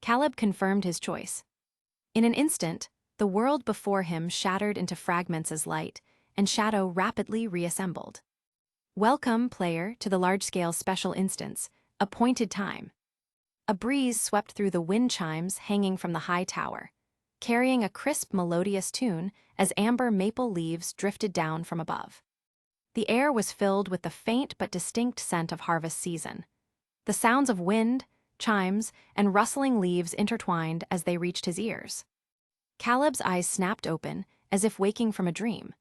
Caleb confirmed his choice. In an instant, the world before him shattered into fragments as light, and shadow rapidly reassembled. Welcome, player, to the large-scale special instance, appointed time. A breeze swept through the wind chimes hanging from the high tower, carrying a crisp, melodious tune as amber maple leaves drifted down from above. The air was filled with the faint but distinct scent of harvest season. The sounds of wind, chimes, and rustling leaves intertwined as they reached his ears. Caleb's eyes snapped open, as if waking from a dream.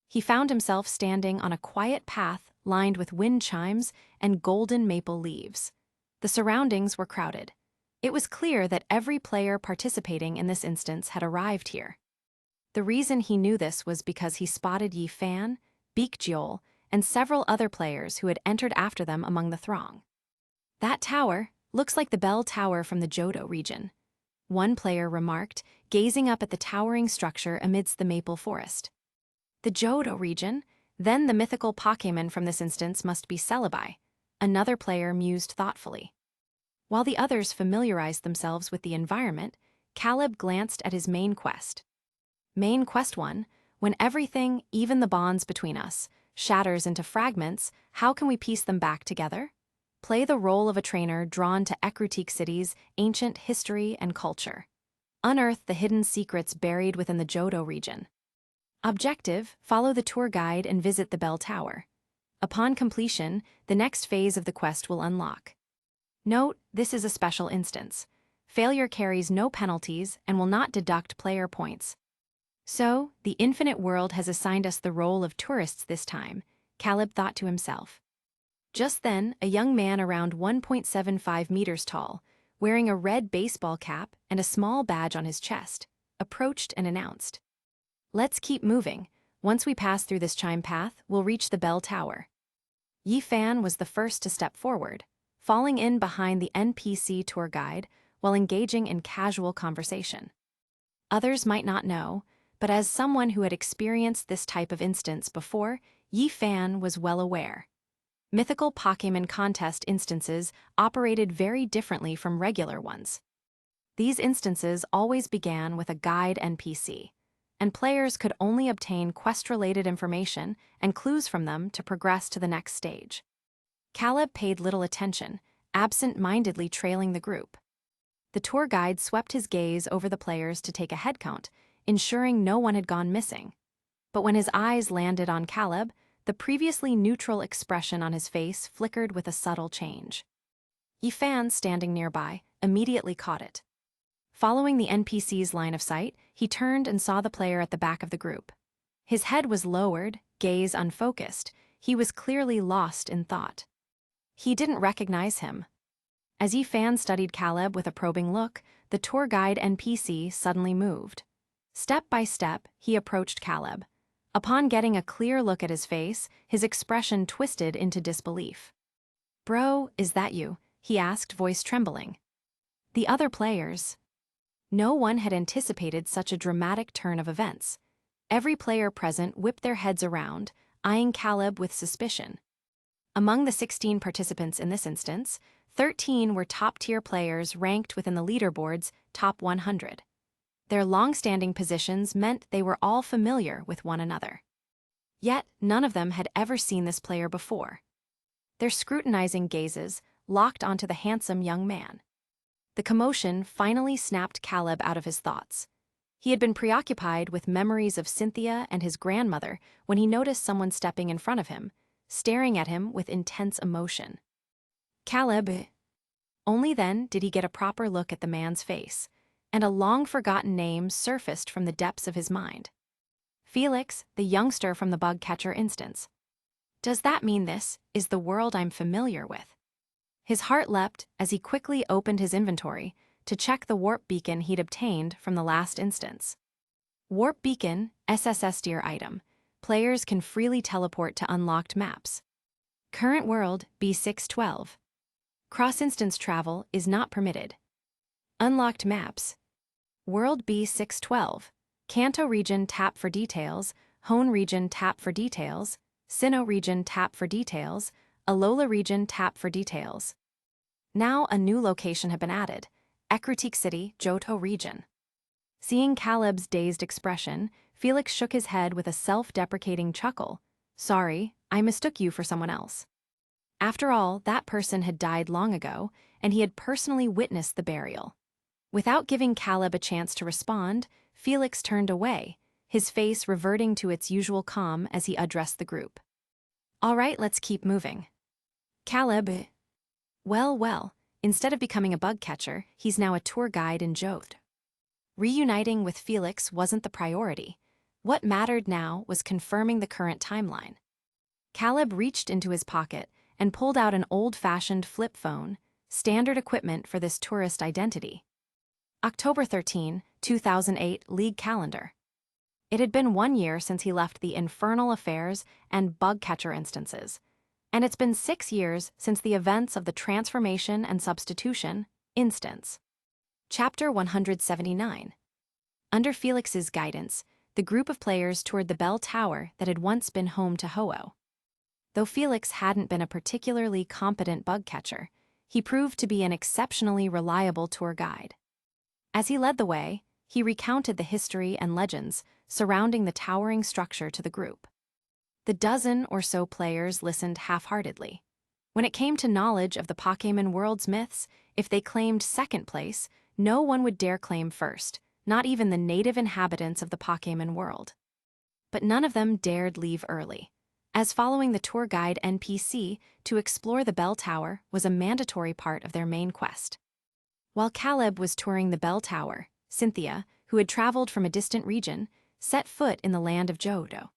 He found himself standing on a quiet path lined with wind chimes and golden maple leaves. The surroundings were crowded. It was clear that every player participating in this instance had arrived here. The reason he knew this was because he spotted Yifan, Beekjol, and several other players who had entered after them among the throng. That tower looks like the bell tower from the Johto region, one player remarked, gazing up at the towering structure amidst the maple forest. The Johto region? Then the mythical Pokémon from this instance must be Celebi, another player mused thoughtfully. While the others familiarized themselves with the environment, Caleb glanced at his main quest. Main Quest 1, when everything, even the bonds between us, shatters into fragments, how can we piece them back together? Play the role of a trainer drawn to Ekrutik City's ancient history and culture. Unearth the hidden secrets buried within the Johto region. Objective, follow the tour guide and visit the bell tower. Upon completion, the next phase of the quest will unlock. Note, this is a special instance. Failure carries no penalties and will not deduct player points. So, the infinite world has assigned us the role of tourists this time, Caleb thought to himself. Just then, a young man around 1.75 meters tall, wearing a red baseball cap and a small badge on his chest, approached and announced, "Let's keep moving. Once we pass through this chime path, we'll reach the bell tower." Yi Fan was the first to step forward, falling in behind the NPC tour guide while engaging in casual conversation. Others might not know, but as someone who had experienced this type of instance before, Yi Fan was well aware. Mythical Pokémon contest instances operated very differently from regular ones. These instances always began with a guide NPC, and players could only obtain quest-related information and clues from them to progress to the next stage. Caleb paid little attention, absent-mindedly trailing the group. The tour guide swept his gaze over the players to take a head count, ensuring no one had gone missing. But when his eyes landed on Caleb, the previously neutral expression on his face flickered with a subtle change. Yi Fan, standing nearby, immediately caught it. Following the NPC's line of sight, he turned and saw the player at the back of the group. His head was lowered, gaze unfocused. He was clearly lost in thought. He didn't recognize him. As Yi Fan studied Caleb with a probing look, the tour guide NPC suddenly moved. Step by step, he approached Caleb. Upon getting a clear look at his face, his expression twisted into disbelief. "Bro, is that you?" he asked, voice trembling. The other players. No one had anticipated such a dramatic turn of events. Every player present whipped their heads around, eyeing Caleb with suspicion. Among the 16 participants in this instance, 13 were top-tier players ranked within the leaderboard's top 100. Their long-standing positions meant they were all familiar with one another. Yet, none of them had ever seen this player before. Their scrutinizing gazes locked onto the handsome young man. The commotion finally snapped Caleb out of his thoughts. He had been preoccupied with memories of Cynthia and his grandmother when he noticed someone stepping in front of him, staring at him with intense emotion. Caleb. Only then did he get a proper look at the man's face, and a long-forgotten name surfaced from the depths of his mind. Felix, the youngster from the bug catcher instance. Does that mean this is the world I'm familiar with? His heart leapt as he quickly opened his inventory to check the warp beacon he'd obtained from the last instance. Warp beacon, SSS tier item. Players can freely teleport to unlocked maps. Current world, B612. Cross-instance travel is not permitted. Unlocked maps. World B612. Kanto region tap for details, Hone region tap for details, Sinnoh region tap for details, Alola region tap for details. Now a new location had been added, Ekrutik City, Johto region. Seeing Caleb's dazed expression, Felix shook his head with a self-deprecating chuckle. "Sorry, I mistook you for someone else." After all, that person had died long ago, and he had personally witnessed the burial. Without giving Caleb a chance to respond, Felix turned away, his face reverting to its usual calm as he addressed the group. "All right, let's keep moving." Caleb. Well, instead of becoming a bug catcher, he's now a tour guide in Johto. Reuniting with Felix wasn't the priority. What mattered now was confirming the current timeline. Caleb reached into his pocket and pulled out an old-fashioned flip phone, standard equipment for this tourist identity. October 13, 2008 League Calendar. It had been 1 year since he left the Infernal Affairs and Bug Catcher instances, and it's been 6 years since the events of the Transformation and Substitution instance. Chapter 179. Under Felix's guidance, the group of players toured the bell tower that had once been home to Ho-Oh. Though Felix hadn't been a particularly competent bug catcher, he proved to be an exceptionally reliable tour guide. As he led the way, he recounted the history and legends surrounding the towering structure to the group. The dozen or so players listened half-heartedly. When it came to knowledge of the Pokémon world's myths, if they claimed second place, no one would dare claim first, not even the native inhabitants of the Pokémon world. But none of them dared leave early, as following the tour guide NPC to explore the bell tower was a mandatory part of their main quest. While Caleb was touring the bell tower, Cynthia, who had traveled from a distant region, set foot in the land of Johto.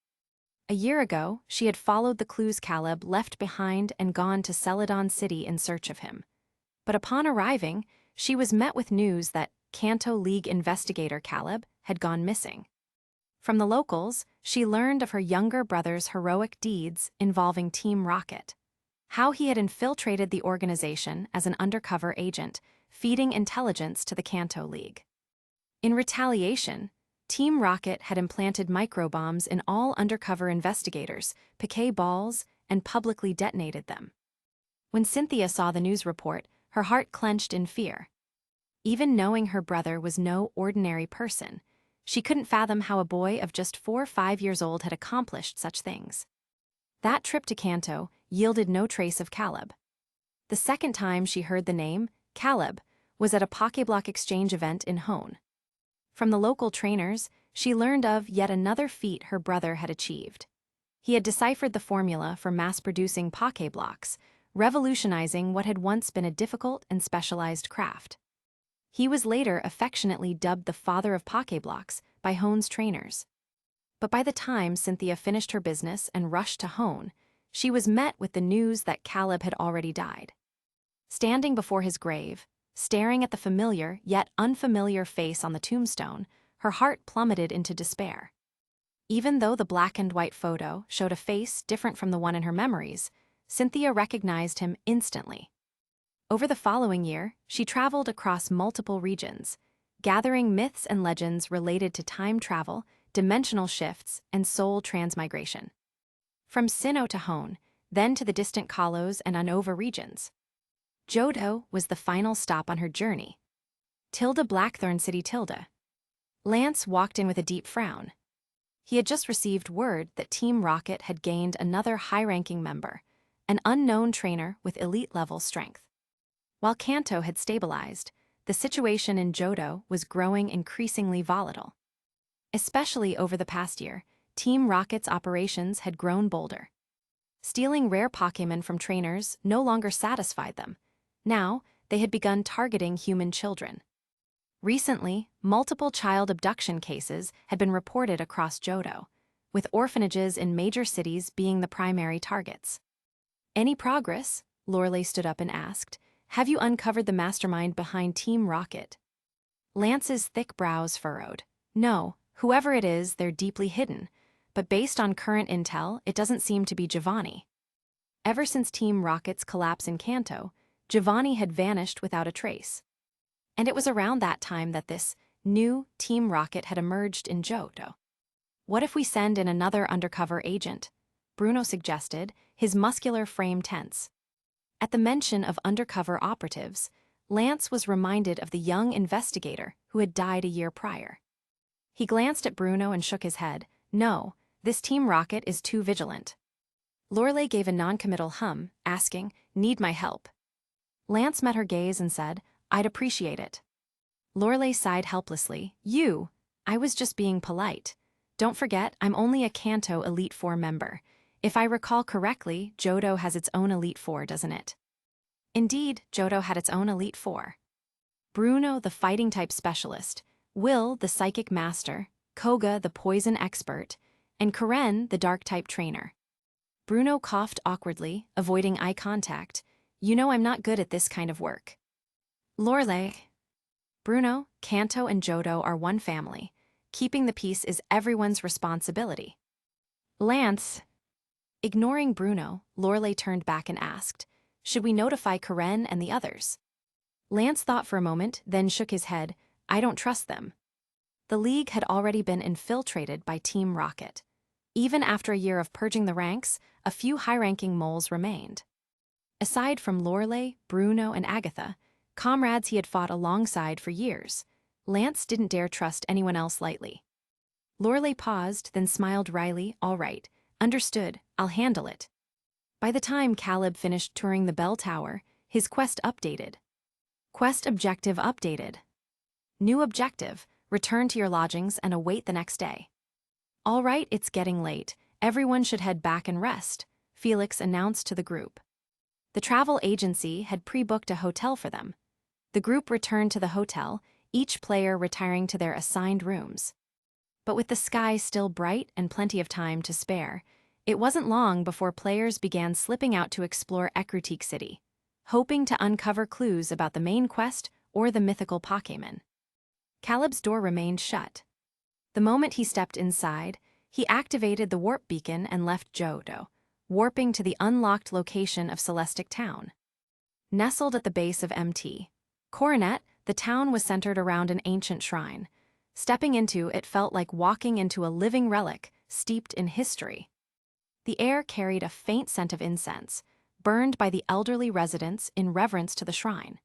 A year ago, she had followed the clues Caleb left behind and gone to Celadon City in search of him. But upon arriving, she was met with news that Kanto League investigator Caleb had gone missing. From the locals, she learned of her younger brother's heroic deeds involving Team Rocket, how he had infiltrated the organization as an undercover agent, feeding intelligence to the Kanto League. In retaliation, Team Rocket had implanted microbombs in all undercover investigators, piquet balls, and publicly detonated them. When Cynthia saw the news report, her heart clenched in fear. Even knowing her brother was no ordinary person, she couldn't fathom how a boy of just 4 or 5 years old had accomplished such things. That trip to Kanto yielded no trace of Caleb. The second time she heard the name, Caleb, was at a Pokéblock exchange event in Hone. From the local trainers, she learned of yet another feat her brother had achieved. He had deciphered the formula for mass-producing Pokéblocks, revolutionizing what had once been a difficult and specialized craft. He was later affectionately dubbed the father of Pokéblocks by Hone's trainers. But by the time Cynthia finished her business and rushed to Hone, she was met with the news that Caleb had already died. Standing before his grave, staring at the familiar yet unfamiliar face on the tombstone, her heart plummeted into despair. Even though the black and white photo showed a face different from the one in her memories, Cynthia recognized him instantly. Over the following year, she traveled across multiple regions, gathering myths and legends related to time travel, dimensional shifts, and soul transmigration. From Sinnoh to Hone, then to the distant Kalos and Unova regions. Johto was the final stop on her journey. Tilda Blackthorn City Tilda. Lance walked in with a deep frown. He had just received word that Team Rocket had gained another high-ranking member, an unknown trainer with elite-level strength. While Kanto had stabilized, the situation in Johto was growing increasingly volatile. Especially over the past year, Team Rocket's operations had grown bolder. Stealing rare Pokémon from trainers no longer satisfied them. Now, they had begun targeting human children. Recently, multiple child abduction cases had been reported across Johto, with orphanages in major cities being the primary targets. "Any progress?" Lorelei stood up and asked. "Have you uncovered the mastermind behind Team Rocket?" Lance's thick brows furrowed. "No, whoever it is, they're deeply hidden, but based on current intel, it doesn't seem to be Giovanni." Ever since Team Rocket's collapse in Kanto, Giovanni had vanished without a trace. And it was around that time that this new Team Rocket had emerged in Johto. "What if we send in another undercover agent?" Bruno suggested, his muscular frame tense. At the mention of undercover operatives, Lance was reminded of the young investigator who had died a year prior. He glanced at Bruno and shook his head. "No, this Team Rocket is too vigilant." Lorelei gave a non-committal hum, asking, "Need my help?" Lance met her gaze and said, "I'd appreciate it." Lorelei sighed helplessly. I was just being polite. Don't forget, I'm only a Kanto Elite Four member. If I recall correctly, Johto has its own Elite Four, doesn't it?" Indeed, Johto had its own Elite Four. Bruno, the fighting-type specialist, Will, the psychic master, Koga, the poison expert, and Karen, the dark-type trainer. Bruno coughed awkwardly, avoiding eye contact. "You know I'm not good at this kind of work." Lorelei. "Bruno, Kanto, and Johto are one family. Keeping the peace is everyone's responsibility." Lance. Ignoring Bruno, Lorelei turned back and asked, "Should we notify Karen and the others?" Lance thought for a moment, then shook his head. "I don't trust them." The League had already been infiltrated by Team Rocket. Even after a year of purging the ranks, a few high-ranking moles remained. Aside from Lorelei, Bruno, and Agatha, comrades he had fought alongside for years, Lance didn't dare trust anyone else lightly. Lorelei paused, then smiled wryly. "All right, understood, I'll handle it." By the time Caleb finished touring the bell tower, his quest updated. Quest objective updated. New objective, return to your lodgings and await the next day. "All right, it's getting late. Everyone should head back and rest," Felix announced to the group. The travel agency had pre-booked a hotel for them. The group returned to the hotel, each player retiring to their assigned rooms. But with the sky still bright and plenty of time to spare, it wasn't long before players began slipping out to explore Ekrutik City, hoping to uncover clues about the main quest or the mythical Pokémon. Caleb's door remained shut. The moment he stepped inside, he activated the warp beacon and left Johto, warping to the unlocked location of Celestic Town. Nestled at the base of Mt. Coronet, the town was centered around an ancient shrine. Stepping into it felt like walking into a living relic steeped in history. The air carried a faint scent of incense, burned by the elderly residents in reverence to the shrine.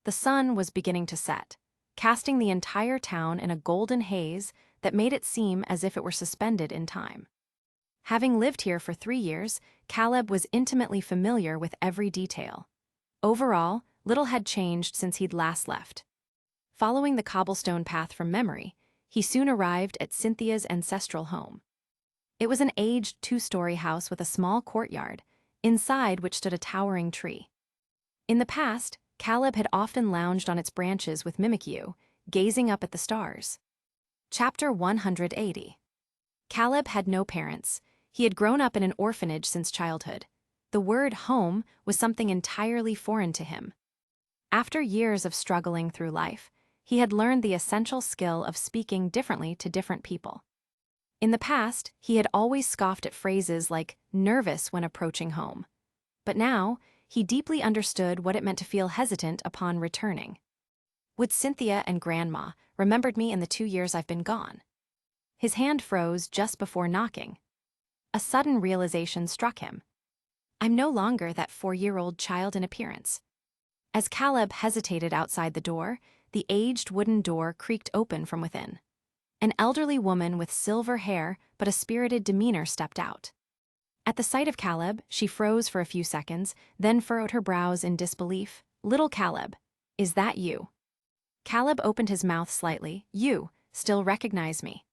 The sun was beginning to set, casting the entire town in a golden haze that made it seem as if it were suspended in time. Having lived here for 3 years, Caleb was intimately familiar with every detail. Overall, little had changed since he'd last left. Following the cobblestone path from memory, he soon arrived at Cynthia's ancestral home. It was an aged 2-story house with a small courtyard, inside which stood a towering tree. In the past, Caleb had often lounged on its branches with Mimikyu, gazing up at the stars. Chapter 180. Caleb had no parents. He had grown up in an orphanage since childhood. The word home was something entirely foreign to him. After years of struggling through life, he had learned the essential skill of speaking differently to different people. In the past, he had always scoffed at phrases like nervous when approaching home. But now, he deeply understood what it meant to feel hesitant upon returning. Would Cynthia and Grandma remembered me in the 2 years I've been gone? His hand froze just before knocking. A sudden realization struck him. I'm no longer that 4-year-old child in appearance. As Caleb hesitated outside the door, the aged wooden door creaked open from within. An elderly woman with silver hair but a spirited demeanor stepped out. At the sight of Caleb, she froze for a few seconds, then furrowed her brows in disbelief. Little Caleb, is that you? Caleb opened his mouth slightly. You still recognize me?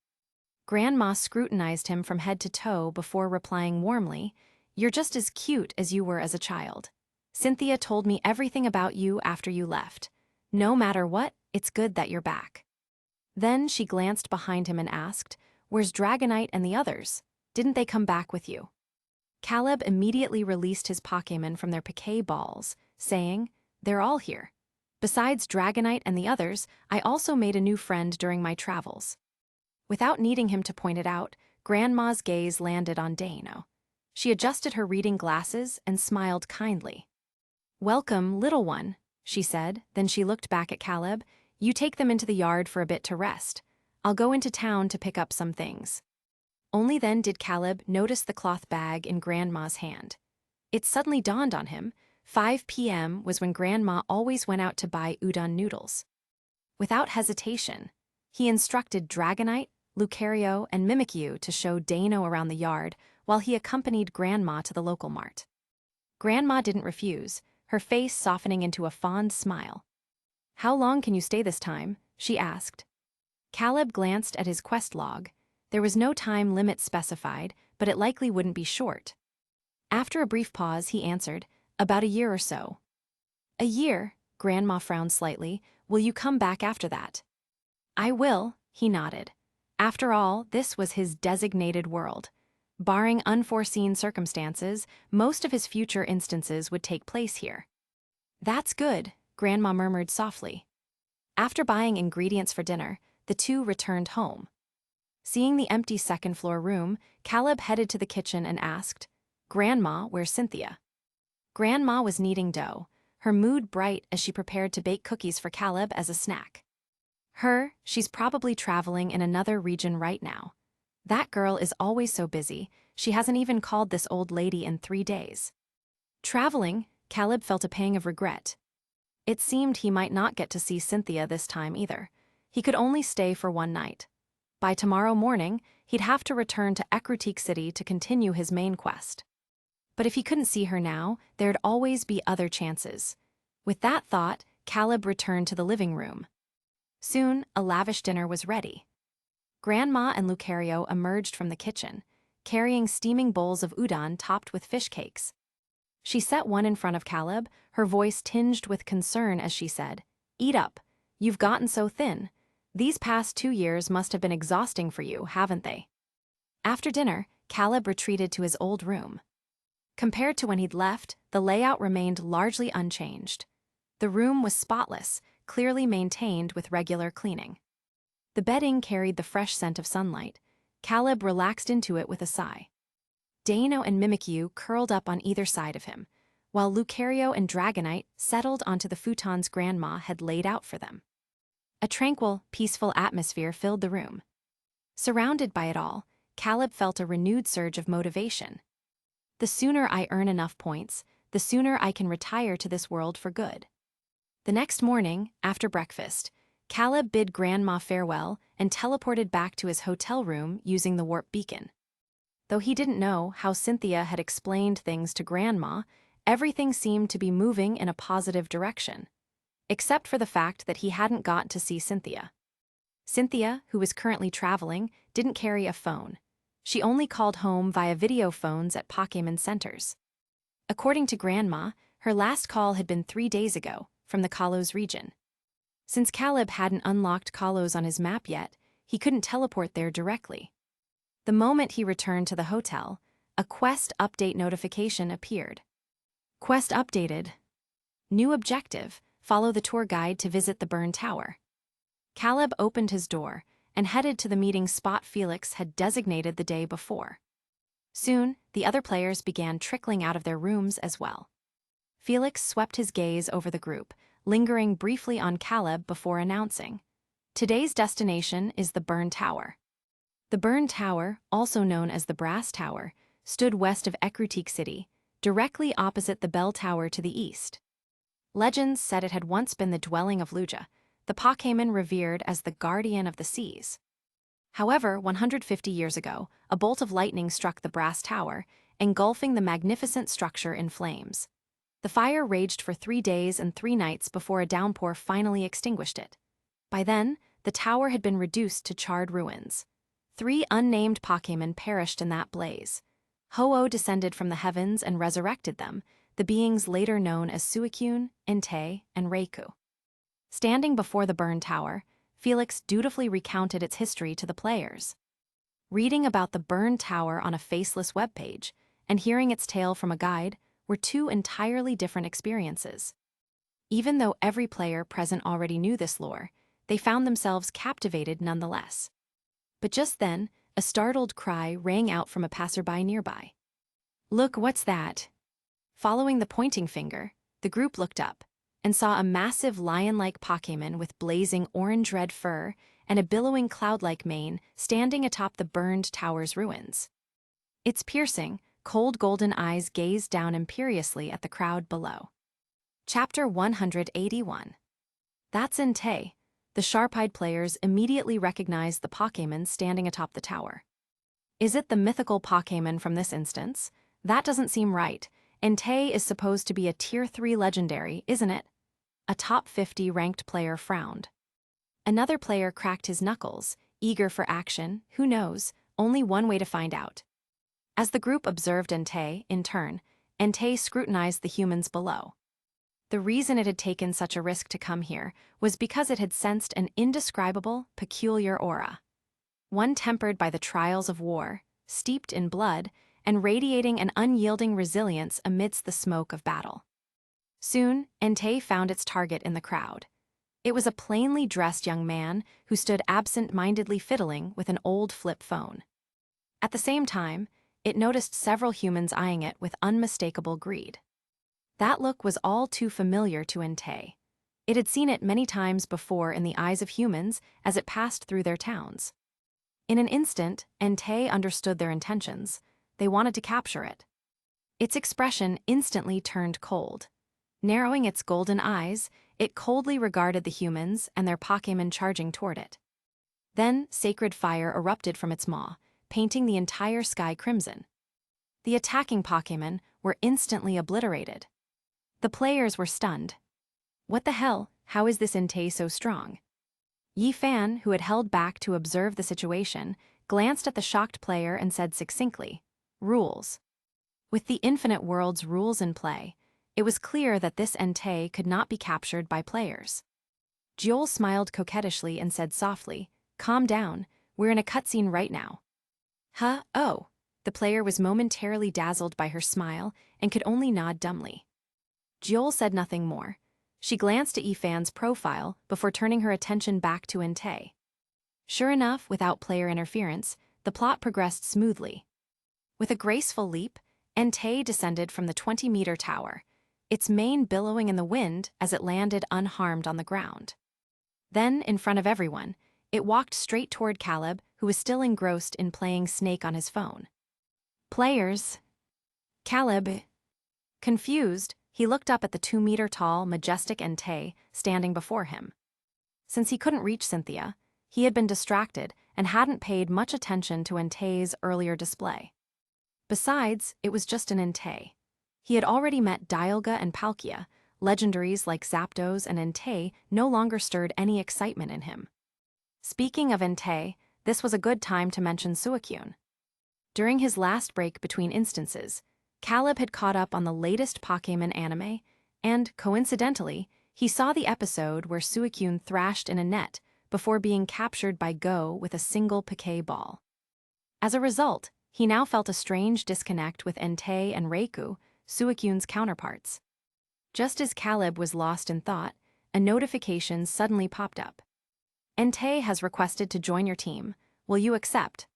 Grandma scrutinized him from head to toe before replying warmly, You're just as cute as you were as a child. Cynthia told me everything about you after you left. No matter what, it's good that you're back. Then she glanced behind him and asked, Where's Dragonite and the others? Didn't they come back with you? Caleb immediately released his Pokémon from their piquet balls, saying, They're all here. Besides Dragonite and the others, I also made a new friend during my travels. Without needing him to point it out, Grandma's gaze landed on Dano. She adjusted her reading glasses and smiled kindly. Welcome, little one, she said. Then she looked back at Caleb. You take them into the yard for a bit to rest. I'll go into town to pick up some things. Only then did Caleb notice the cloth bag in Grandma's hand. It suddenly dawned on him. 5 p.m. was when Grandma always went out to buy udon noodles. Without hesitation, he instructed Dragonite, Lucario, and Mimikyu to show Dano around the yard while he accompanied Grandma to the local mart. Grandma didn't refuse, her face softening into a fond smile. How long can you stay this time? She asked. Caleb glanced at his quest log. There was no time limit specified, but it likely wouldn't be short. After a brief pause, he answered, About a year or so. A year? Grandma frowned slightly. Will you come back after that? I will, he nodded. After all, this was his designated world. Barring unforeseen circumstances, most of his future instances would take place here. That's good, Grandma murmured softly. After buying ingredients for dinner, the two returned home. Seeing the empty second-floor room, Caleb headed to the kitchen and asked, Grandma, where's Cynthia? Grandma was kneading dough, her mood bright as she prepared to bake cookies for Caleb as a snack. She's probably traveling in another region right now. That girl is always so busy, she hasn't even called this old lady in 3 days. Traveling, Caleb felt a pang of regret. It seemed he might not get to see Cynthia this time either. He could only stay for 1 night. By tomorrow morning, he'd have to return to Ecruteak City to continue his main quest. But if he couldn't see her now, there'd always be other chances. With that thought, Caleb returned to the living room. Soon, a lavish dinner was ready. Grandma and Lucario emerged from the kitchen, carrying steaming bowls of udon topped with fish cakes. She set one in front of Caleb, her voice tinged with concern as she said, Eat up. You've gotten so thin. These past 2 years must have been exhausting for you, haven't they? After dinner, Caleb retreated to his old room. Compared to when he'd left, the layout remained largely unchanged. The room was spotless, clearly maintained with regular cleaning. The bedding carried the fresh scent of sunlight. Caleb relaxed into it with a sigh. Dano and Mimikyu curled up on either side of him, while Lucario and Dragonite settled onto the futons Grandma had laid out for them. A tranquil, peaceful atmosphere filled the room. Surrounded by it all, Caleb felt a renewed surge of motivation. The sooner I earn enough points, the sooner I can retire to this world for good. The next morning, after breakfast, Caleb bid Grandma farewell and teleported back to his hotel room using the warp beacon. Though he didn't know how Cynthia had explained things to Grandma, everything seemed to be moving in a positive direction, except for the fact that he hadn't got to see Cynthia. Cynthia, who was currently traveling, didn't carry a phone. She only called home via video phones at Pokémon centers. According to Grandma, her last call had been 3 days ago, from the Kalos region. Since Caleb hadn't unlocked Kalos on his map yet, he couldn't teleport there directly. The moment he returned to the hotel, a quest update notification appeared. Quest updated. New objective: follow the tour guide to visit the burned tower. Caleb opened his door and headed to the meeting spot Felix had designated the day before. Soon, the other players began trickling out of their rooms as well. Felix swept his gaze over the group, lingering briefly on Caleb before announcing, "Today's destination is the burned tower." The burned tower, also known as the Brass Tower, stood west of Ecruteak City, directly opposite the bell tower to the east. Legends said it had once been the dwelling of Lugia, the Pokémon revered as the guardian of the seas. However, 150 years ago, a bolt of lightning struck the Brass Tower, engulfing the magnificent structure in flames. The fire raged for 3 days and 3 nights before a downpour finally extinguished it. By then, the tower had been reduced to charred ruins. 3 unnamed Pokémon perished in that blaze. Ho-Oh descended from the heavens and resurrected them, the beings later known as Suicune, Entei, and Reiku. Standing before the burned tower, Felix dutifully recounted its history to the players. Reading about the burned tower on a faceless webpage and hearing its tale from a guide were 2 entirely different experiences. Even though every player present already knew this lore, they found themselves captivated nonetheless. But just then, a startled cry rang out from a passerby nearby. "Look, what's that?" Following the pointing finger, the group looked up and saw a massive lion-like Pokémon with blazing orange-red fur and a billowing cloud-like mane standing atop the burned tower's ruins. Its piercing, cold golden eyes gazed down imperiously at the crowd below. Chapter 181. That's Entei. The sharp-eyed players immediately recognized the Pokémon standing atop the tower. Is it the mythical Pokémon from this instance? That doesn't seem right. Entei is supposed to be a Tier 3 legendary, isn't it? A top 50 ranked player frowned. Another player cracked his knuckles, eager for action. Who knows? Only one way to find out. As the group observed Entei, in turn, Entei scrutinized the humans below. The reason it had taken such a risk to come here was because it had sensed an indescribable, peculiar aura. One tempered by the trials of war, steeped in blood, and radiating an unyielding resilience amidst the smoke of battle. Soon, Entei found its target in the crowd. It was a plainly dressed young man who stood absent-mindedly fiddling with an old flip phone. At the same time, it noticed several humans eyeing it with unmistakable greed. That look was all too familiar to Entei. It had seen it many times before in the eyes of humans as it passed through their towns. In an instant, Entei understood their intentions. They wanted to capture it. Its expression instantly turned cold. Narrowing its golden eyes, it coldly regarded the humans and their Pokémon charging toward it. Then, sacred fire erupted from its maw, painting the entire sky crimson. The attacking Pokémon were instantly obliterated. The players were stunned. What the hell? How is this Entei so strong? Yi Fan, who had held back to observe the situation, glanced at the shocked player and said succinctly, "Rules." With the infinite world's rules in play, it was clear that this Entei could not be captured by players. Joel smiled coquettishly and said softly, "Calm down, we're in a cutscene right now." "Huh? Oh." The player was momentarily dazzled by her smile and could only nod dumbly. Joel said nothing more. She glanced at Yifan's profile before turning her attention back to Entei. Sure enough, without player interference, the plot progressed smoothly. With a graceful leap, Entei descended from the 20-meter tower, its mane billowing in the wind as it landed unharmed on the ground. Then, in front of everyone, it walked straight toward Caleb, who was still engrossed in playing Snake on his phone. Players. Caleb. Confused, he looked up at the 2-meter-tall, majestic Entei standing before him. Since he couldn't reach Cynthia, he had been distracted and hadn't paid much attention to Entei's earlier display. Besides, it was just an Entei. He had already met Dialga and Palkia. Legendaries like Zapdos and Entei no longer stirred any excitement in him. Speaking of Entei, this was a good time to mention Suicune. During his last break between instances, Caleb had caught up on the latest Pokémon anime, and, coincidentally, he saw the episode where Suicune thrashed in a net before being captured by Go with a single Poké Ball. As a result, he now felt a strange disconnect with Entei and Raikou, Suicune's counterparts. Just as Caleb was lost in thought, a notification suddenly popped up. Entei has requested to join your team. Will you accept?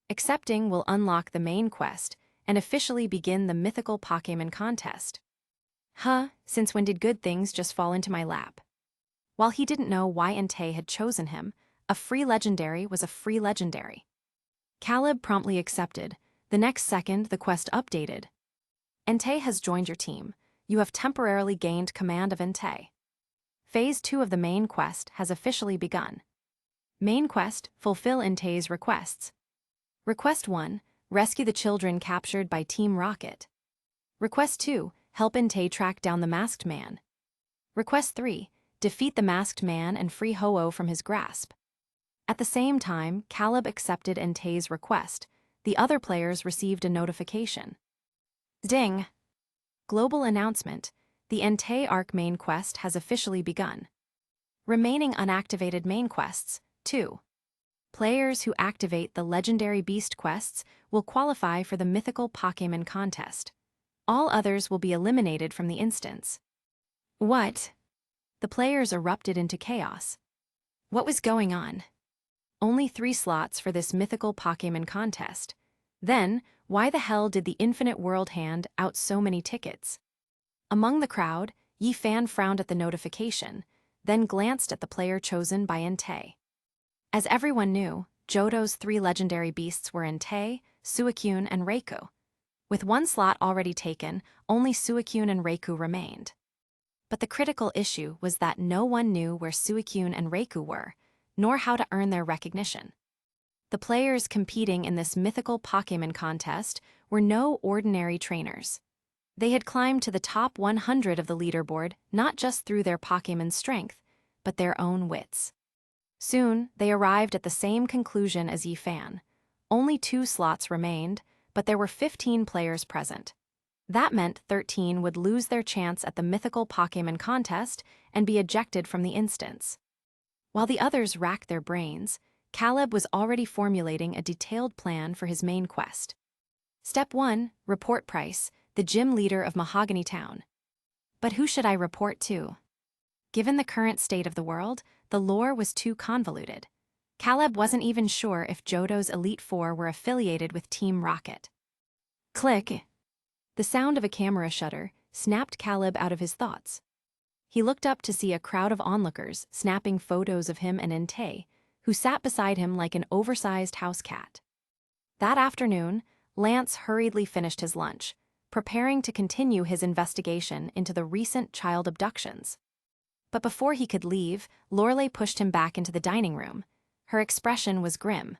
Accepting will unlock the main quest and officially begin the mythical Pokémon contest. Since when did good things just fall into my lap? While he didn't know why Entei had chosen him, a free legendary was a free legendary. Caleb promptly accepted. The next second, the quest updated. Entei has joined your team. You have temporarily gained command of Entei. Phase 2 of the main quest has officially begun. Main quest, fulfill Entei's requests. Request 1, rescue the children captured by Team Rocket. Request 2, help Entei track down the masked man. Request 3, defeat the masked man and free Ho-Oh from his grasp. At the same time, Caleb accepted Entei's request. The other players received a notification. Ding! Global announcement. The Entei Arc main quest has officially begun. Remaining unactivated main quests, 2. Players who activate the Legendary Beast quests will qualify for the mythical Pokémon contest. All others will be eliminated from the instance. What? The players erupted into chaos. What was going on? Only 3 slots for this mythical Pokémon contest. Then, why the hell did the Infinite World hand out so many tickets? Among the crowd, Yifan frowned at the notification, then glanced at the player chosen by Entei. As everyone knew, Johto's 3 legendary beasts were Entei, Suicune, and Raikou. With 1 slot already taken, only Suicune and Raikou remained. But the critical issue was that no one knew where Suicune and Raikou were, nor how to earn their recognition. The players competing in this mythical Pokémon contest were no ordinary trainers. They had climbed to the top 100 of the leaderboard not just through their Pokémon's strength, but their own wits. Soon, they arrived at the same conclusion as Yifan. Only 2 slots remained, but there were 15 players present. That meant 13 would lose their chance at the mythical Pokémon contest and be ejected from the instance. While the others racked their brains, Caleb was already formulating a detailed plan for his main quest. Step 1, report Price, the gym leader of Mahogany Town. But who should I report to? Given the current state of the world, the lore was too convoluted. Caleb wasn't even sure if Johto's Elite Four were affiliated with Team Rocket. Click! The sound of a camera shutter snapped Caleb out of his thoughts. He looked up to see a crowd of onlookers snapping photos of him and Entei, who sat beside him like an oversized house cat. That afternoon, Lance hurriedly finished his lunch, preparing to continue his investigation into the recent child abductions. But before he could leave, Lorelei pushed him back into the dining room. Her expression was grim.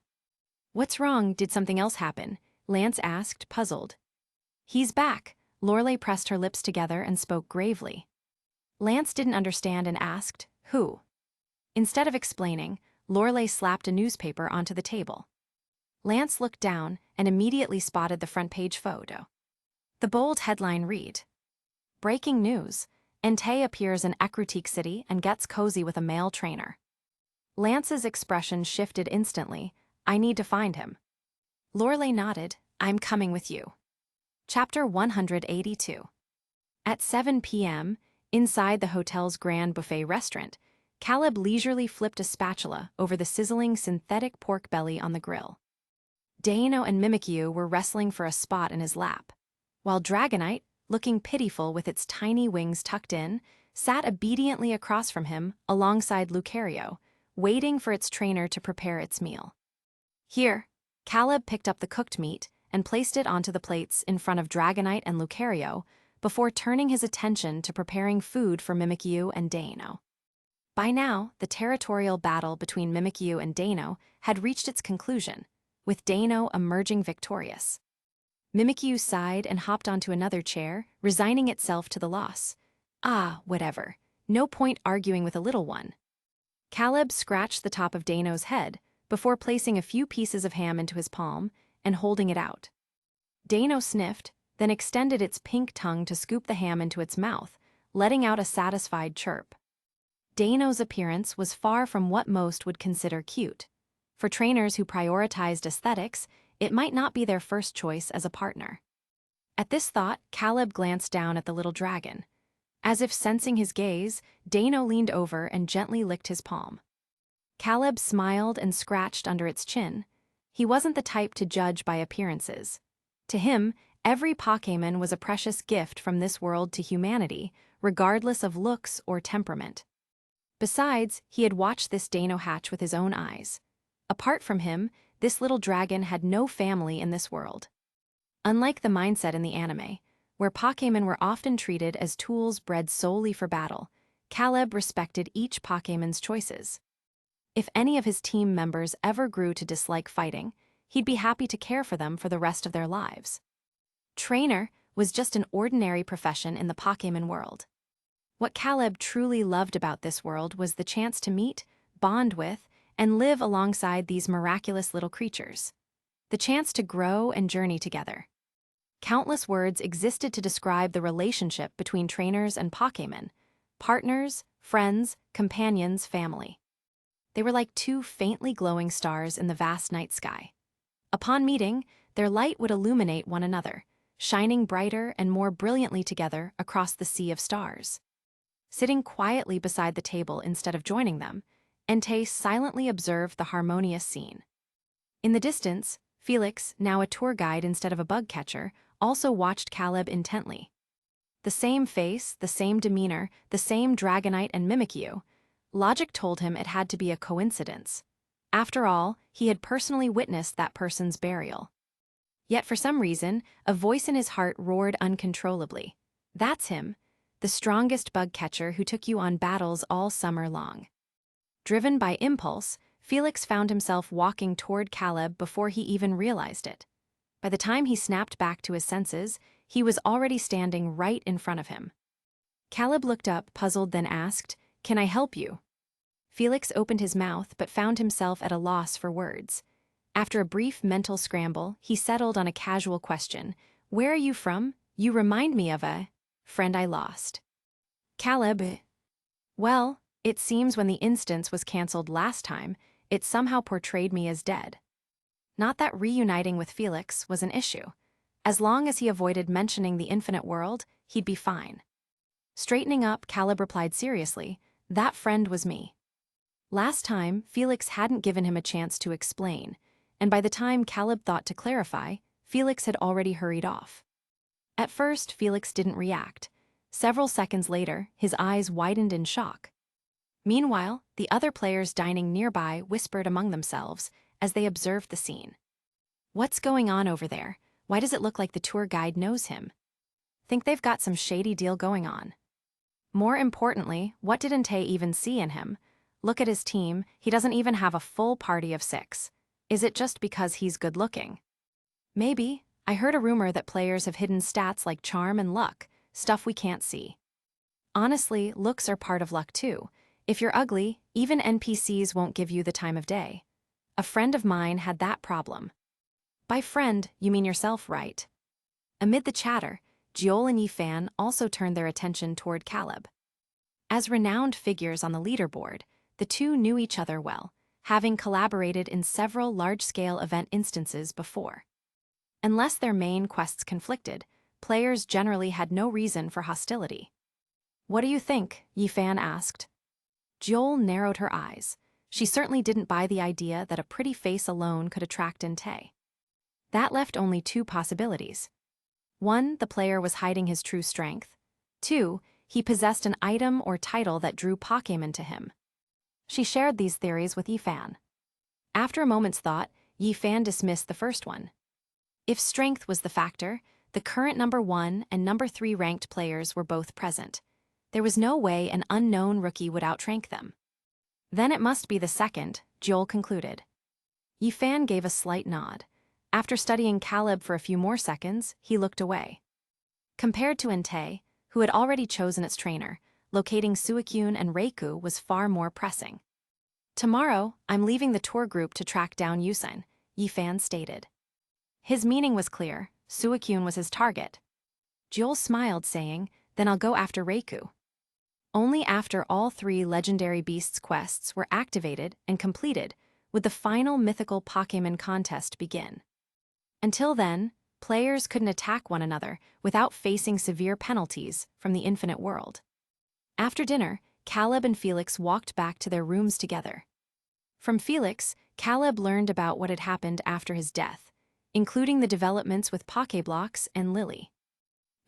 "What's wrong? Did something else happen?" Lance asked, puzzled. "He's back." Lorelei pressed her lips together and spoke gravely. Lance didn't understand and asked, "Who?" Instead of explaining, Lorelei slapped a newspaper onto the table. Lance looked down and immediately spotted the front-page photo. The bold headline read, "Breaking news. Entei appears in Ekrutik City and gets cozy with a male trainer." Lance's expression shifted instantly. "I need to find him." Lorelei nodded. "I'm coming with you." Chapter 182. At 7 p.m., Inside the hotel's grand buffet restaurant, Caleb leisurely flipped a spatula over the sizzling synthetic pork belly on the grill. Dano and Mimikyu were wrestling for a spot in his lap, while Dragonite, looking pitiful with its tiny wings tucked in, sat obediently across from him alongside Lucario, waiting for its trainer to prepare its meal. Here, Caleb picked up the cooked meat and placed it onto the plates in front of Dragonite and Lucario before turning his attention to preparing food for Mimikyu and Dano. By now, the territorial battle between Mimikyu and Dano had reached its conclusion, with Dano emerging victorious. Mimikyu sighed and hopped onto another chair, resigning itself to the loss. Ah, whatever. No point arguing with a little one. Caleb scratched the top of Dano's head before placing a few pieces of ham into his palm and holding it out. Dano sniffed, then extended its pink tongue to scoop the ham into its mouth, letting out a satisfied chirp. Dano's appearance was far from what most would consider cute. For trainers who prioritized aesthetics, it might not be their first choice as a partner. At this thought, Caleb glanced down at the little dragon. As if sensing his gaze, Dano leaned over and gently licked his palm. Caleb smiled and scratched under its chin. He wasn't the type to judge by appearances. To him, every Pokémon was a precious gift from this world to humanity, regardless of looks or temperament. Besides, he had watched this Dano hatch with his own eyes. Apart from him, this little dragon had no family in this world. Unlike the mindset in the anime, where Pokémon were often treated as tools bred solely for battle, Caleb respected each Pokémon's choices. If any of his team members ever grew to dislike fighting, he'd be happy to care for them for the rest of their lives. Trainer was just an ordinary profession in the Pokémon world. What Caleb truly loved about this world was the chance to meet, bond with, and live alongside these miraculous little creatures. The chance to grow and journey together. Countless words existed to describe the relationship between trainers and Pokémon, partners, friends, companions, family. They were like two faintly glowing stars in the vast night sky. Upon meeting, their light would illuminate one another, shining brighter and more brilliantly together across the sea of stars. Sitting quietly beside the table instead of joining them, Entei silently observed the harmonious scene. In the distance, Felix, now a tour guide instead of a bug catcher, also watched Caleb intently. The same face, the same demeanor, the same Dragonite and Mimikyu. Logic told him it had to be a coincidence. After all, he had personally witnessed that person's burial. Yet for some reason, a voice in his heart roared uncontrollably. That's him, the strongest bug catcher who took you on battles all summer long. Driven by impulse, Felix found himself walking toward Caleb before he even realized it. By the time he snapped back to his senses, he was already standing right in front of him. Caleb looked up, puzzled, then asked, "Can I help you?" Felix opened his mouth but found himself at a loss for words. After a brief mental scramble, he settled on a casual question. "Where are you from? You remind me of a friend I lost." Caleb. Well, it seems when the instance was cancelled last time, it somehow portrayed me as dead. Not that reuniting with Felix was an issue. As long as he avoided mentioning the infinite world, he'd be fine. Straightening up, Caleb replied seriously, "That friend was me." Last time, Felix hadn't given him a chance to explain, and by the time Caleb thought to clarify, Felix had already hurried off. At first, Felix didn't react. Several seconds later, his eyes widened in shock. Meanwhile, the other players dining nearby whispered among themselves as they observed the scene. "What's going on over there? Why does it look like the tour guide knows him? Think they've got some shady deal going on." More importantly, what did Entei even see in him? Look at his team, he doesn't even have a full party of 6. Is it just because he's good-looking? Maybe. I heard a rumor that players have hidden stats like charm and luck, stuff we can't see. Honestly, looks are part of luck too. If you're ugly, even NPCs won't give you the time of day. A friend of mine had that problem. By friend, you mean yourself, right? Amid the chatter, Jiol and Yifan also turned their attention toward Caleb. As renowned figures on the leaderboard, the two knew each other well, having collaborated in several large-scale event instances before. Unless their main quests conflicted, players generally had no reason for hostility. "What do you think?" Yifan asked. Joel narrowed her eyes. She certainly didn't buy the idea that a pretty face alone could attract Entei. That left only two possibilities. 1, the player was hiding his true strength. 2, he possessed an item or title that drew Pokémon to him. She shared these theories with Yifan. After a moment's thought, Yifan dismissed the first one. If strength was the factor, the current number 1 and number 3 ranked players were both present. There was no way an unknown rookie would outrank them. Then it must be the second, Joel concluded. Yifan gave a slight nod. After studying Caleb for a few more seconds, he looked away. Compared to Entei, who had already chosen its trainer, locating Suicune and Reiku was far more pressing. "Tomorrow, I'm leaving the tour group to track down Yusen," Yifan stated. His meaning was clear. Suicune was his target. Joel smiled, saying, "Then I'll go after Reiku." Only after all 3 legendary beasts quests were activated and completed would the final mythical Pokémon contest begin. Until then, players couldn't attack one another without facing severe penalties from the infinite world. After dinner, Caleb and Felix walked back to their rooms together. From Felix, Caleb learned about what had happened after his death, including the developments with Pokéblocks and Lily.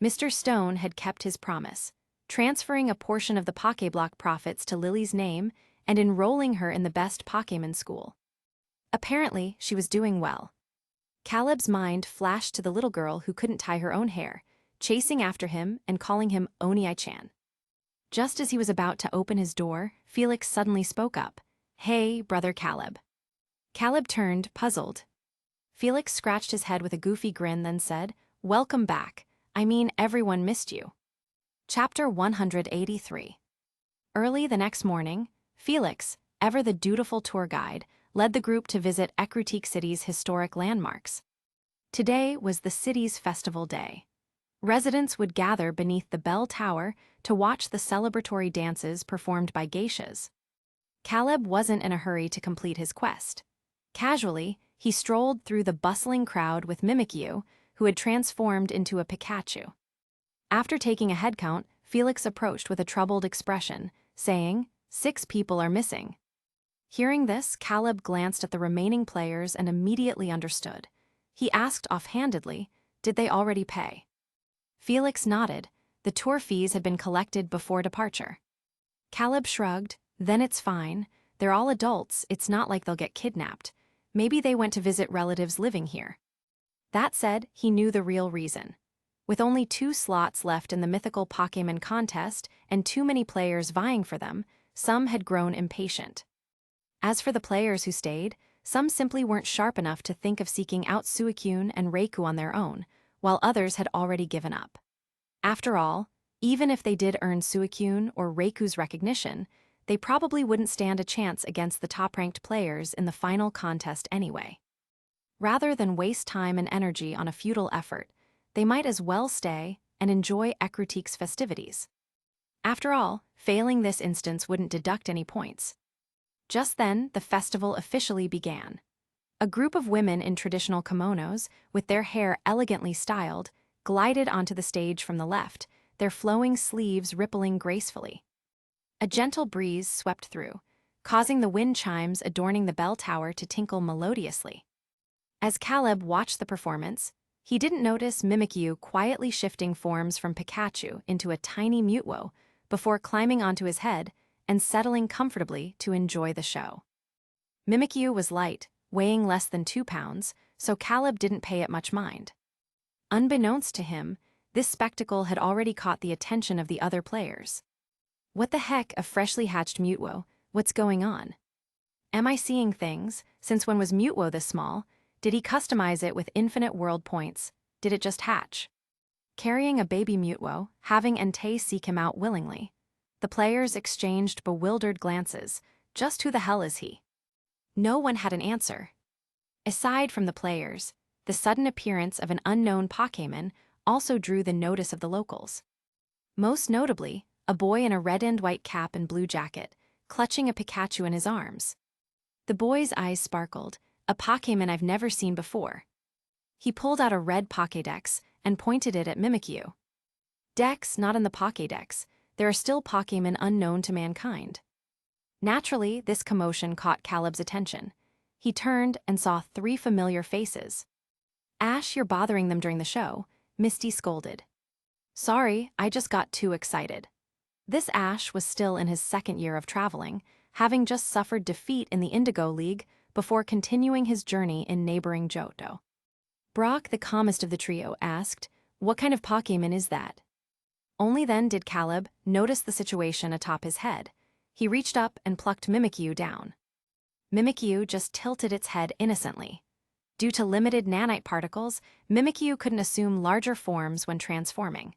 Mr. Stone had kept his promise, transferring a portion of the Pokéblock profits to Lily's name and enrolling her in the best Pokémon school. Apparently, she was doing well. Caleb's mind flashed to the little girl who couldn't tie her own hair, chasing after him and calling him Oni-chan. Just as he was about to open his door, Felix suddenly spoke up. "Hey, brother Caleb." Caleb turned, puzzled. Felix scratched his head with a goofy grin, then said, "Welcome back. I mean, everyone missed you." Chapter 183. Early the next morning, Felix, ever the dutiful tour guide, led the group to visit Ecruteak City's historic landmarks. Today was the city's festival day. Residents would gather beneath the bell tower to watch the celebratory dances performed by geishas. Caleb wasn't in a hurry to complete his quest. Casually, he strolled through the bustling crowd with Mimikyu, who had transformed into a Pikachu. After taking a head count, Felix approached with a troubled expression, saying, "6 people are missing." Hearing this, Caleb glanced at the remaining players and immediately understood. He asked offhandedly, "Did they already pay?" Felix nodded. The tour fees had been collected before departure. Caleb shrugged. "Then it's fine. They're all adults, it's not like they'll get kidnapped. Maybe they went to visit relatives living here." That said, he knew the real reason. With only 2 slots left in the mythical Pokémon contest and too many players vying for them, some had grown impatient. As for the players who stayed, some simply weren't sharp enough to think of seeking out Suicune and Reiku on their own, while others had already given up. After all, even if they did earn Suicune or Reiku's recognition, they probably wouldn't stand a chance against the top-ranked players in the final contest anyway. Rather than waste time and energy on a futile effort, they might as well stay and enjoy Ecruteak's festivities. After all, failing this instance wouldn't deduct any points. Just then, the festival officially began. A group of women in traditional kimonos, with their hair elegantly styled, glided onto the stage from the left, their flowing sleeves rippling gracefully. A gentle breeze swept through, causing the wind chimes adorning the bell tower to tinkle melodiously. As Caleb watched the performance, he didn't notice Mimikyu quietly shifting forms from Pikachu into a tiny Mutwo before climbing onto his head and settling comfortably to enjoy the show. Mimikyu was light, weighing less than 2 pounds, so Caleb didn't pay it much mind. Unbeknownst to him, this spectacle had already caught the attention of the other players. "What the heck, a freshly hatched Mutwo? What's going on? Am I seeing things? Since when was Mutwo this small? Did he customize it with infinite world points? Did it just hatch?" Carrying a baby Mutwo, having Entei seek him out willingly. The players exchanged bewildered glances. Just who the hell is he? No one had an answer. Aside from the players, the sudden appearance of an unknown Pokémon also drew the notice of the locals. Most notably, a boy in a red and white cap and blue jacket, clutching a Pikachu in his arms. The boy's eyes sparkled, a Pokémon I've never seen before. He pulled out a red Pokédex and pointed it at Mimikyu. "Dex, not in the Pokédex. there are still Pokémon unknown to mankind. Naturally, this commotion caught Caleb's attention. He turned and saw 3 familiar faces. "Ash, you're bothering them during the show," Misty scolded. "Sorry, I just got too excited." This Ash was still in his 2nd year of traveling, having just suffered defeat in the Indigo League before continuing his journey in neighboring Johto. Brock, the calmest of the trio, asked, "What kind of Pokémon is that?" Only then did Caleb notice the situation atop his head. He reached up and plucked Mimikyu down. Mimikyu just tilted its head innocently. Due to limited nanite particles, Mimikyu couldn't assume larger forms when transforming.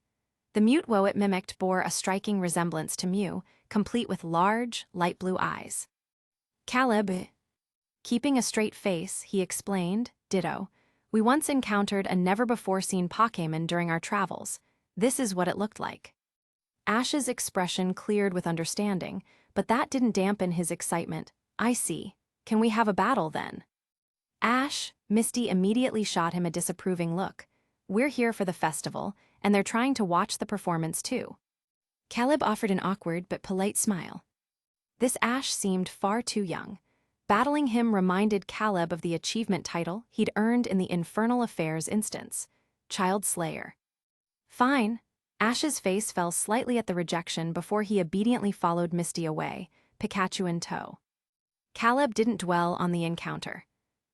The Mute-Wo it mimicked bore a striking resemblance to Mew, complete with large, light blue eyes. Caleb, keeping a straight face, he explained, "Ditto. We once encountered a never-before-seen Pokémon during our travels. This is what it looked like." Ash's expression cleared with understanding, but that didn't dampen his excitement. "I see. Can we have a battle then?" "Ash," Misty immediately shot him a disapproving look. "We're here for the festival, and they're trying to watch the performance too." Caleb offered an awkward but polite smile. This Ash seemed far too young. Battling him reminded Caleb of the achievement title he'd earned in the Infernal Affairs instance, Child Slayer. "Fine." Ash's face fell slightly at the rejection before he obediently followed Misty away, Pikachu in tow. Caleb didn't dwell on the encounter.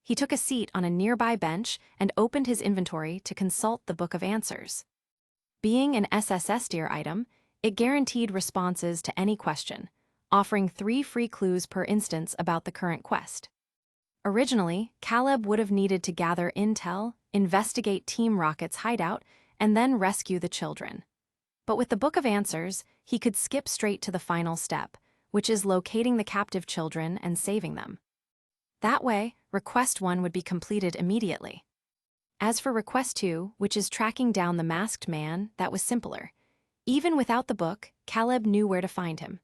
He took a seat on a nearby bench and opened his inventory to consult the Book of Answers. Being an SSS tier item, it guaranteed responses to any question, offering 3 free clues per instance about the current quest. Originally, Caleb would have needed to gather intel, investigate Team Rocket's hideout, and then rescue the children. But with the Book of Answers, he could skip straight to the final step, which is locating the captive children and saving them. That way, Request 1 would be completed immediately. As for Request 2, which is tracking down the masked man, that was simpler. Even without the book, Caleb knew where to find him.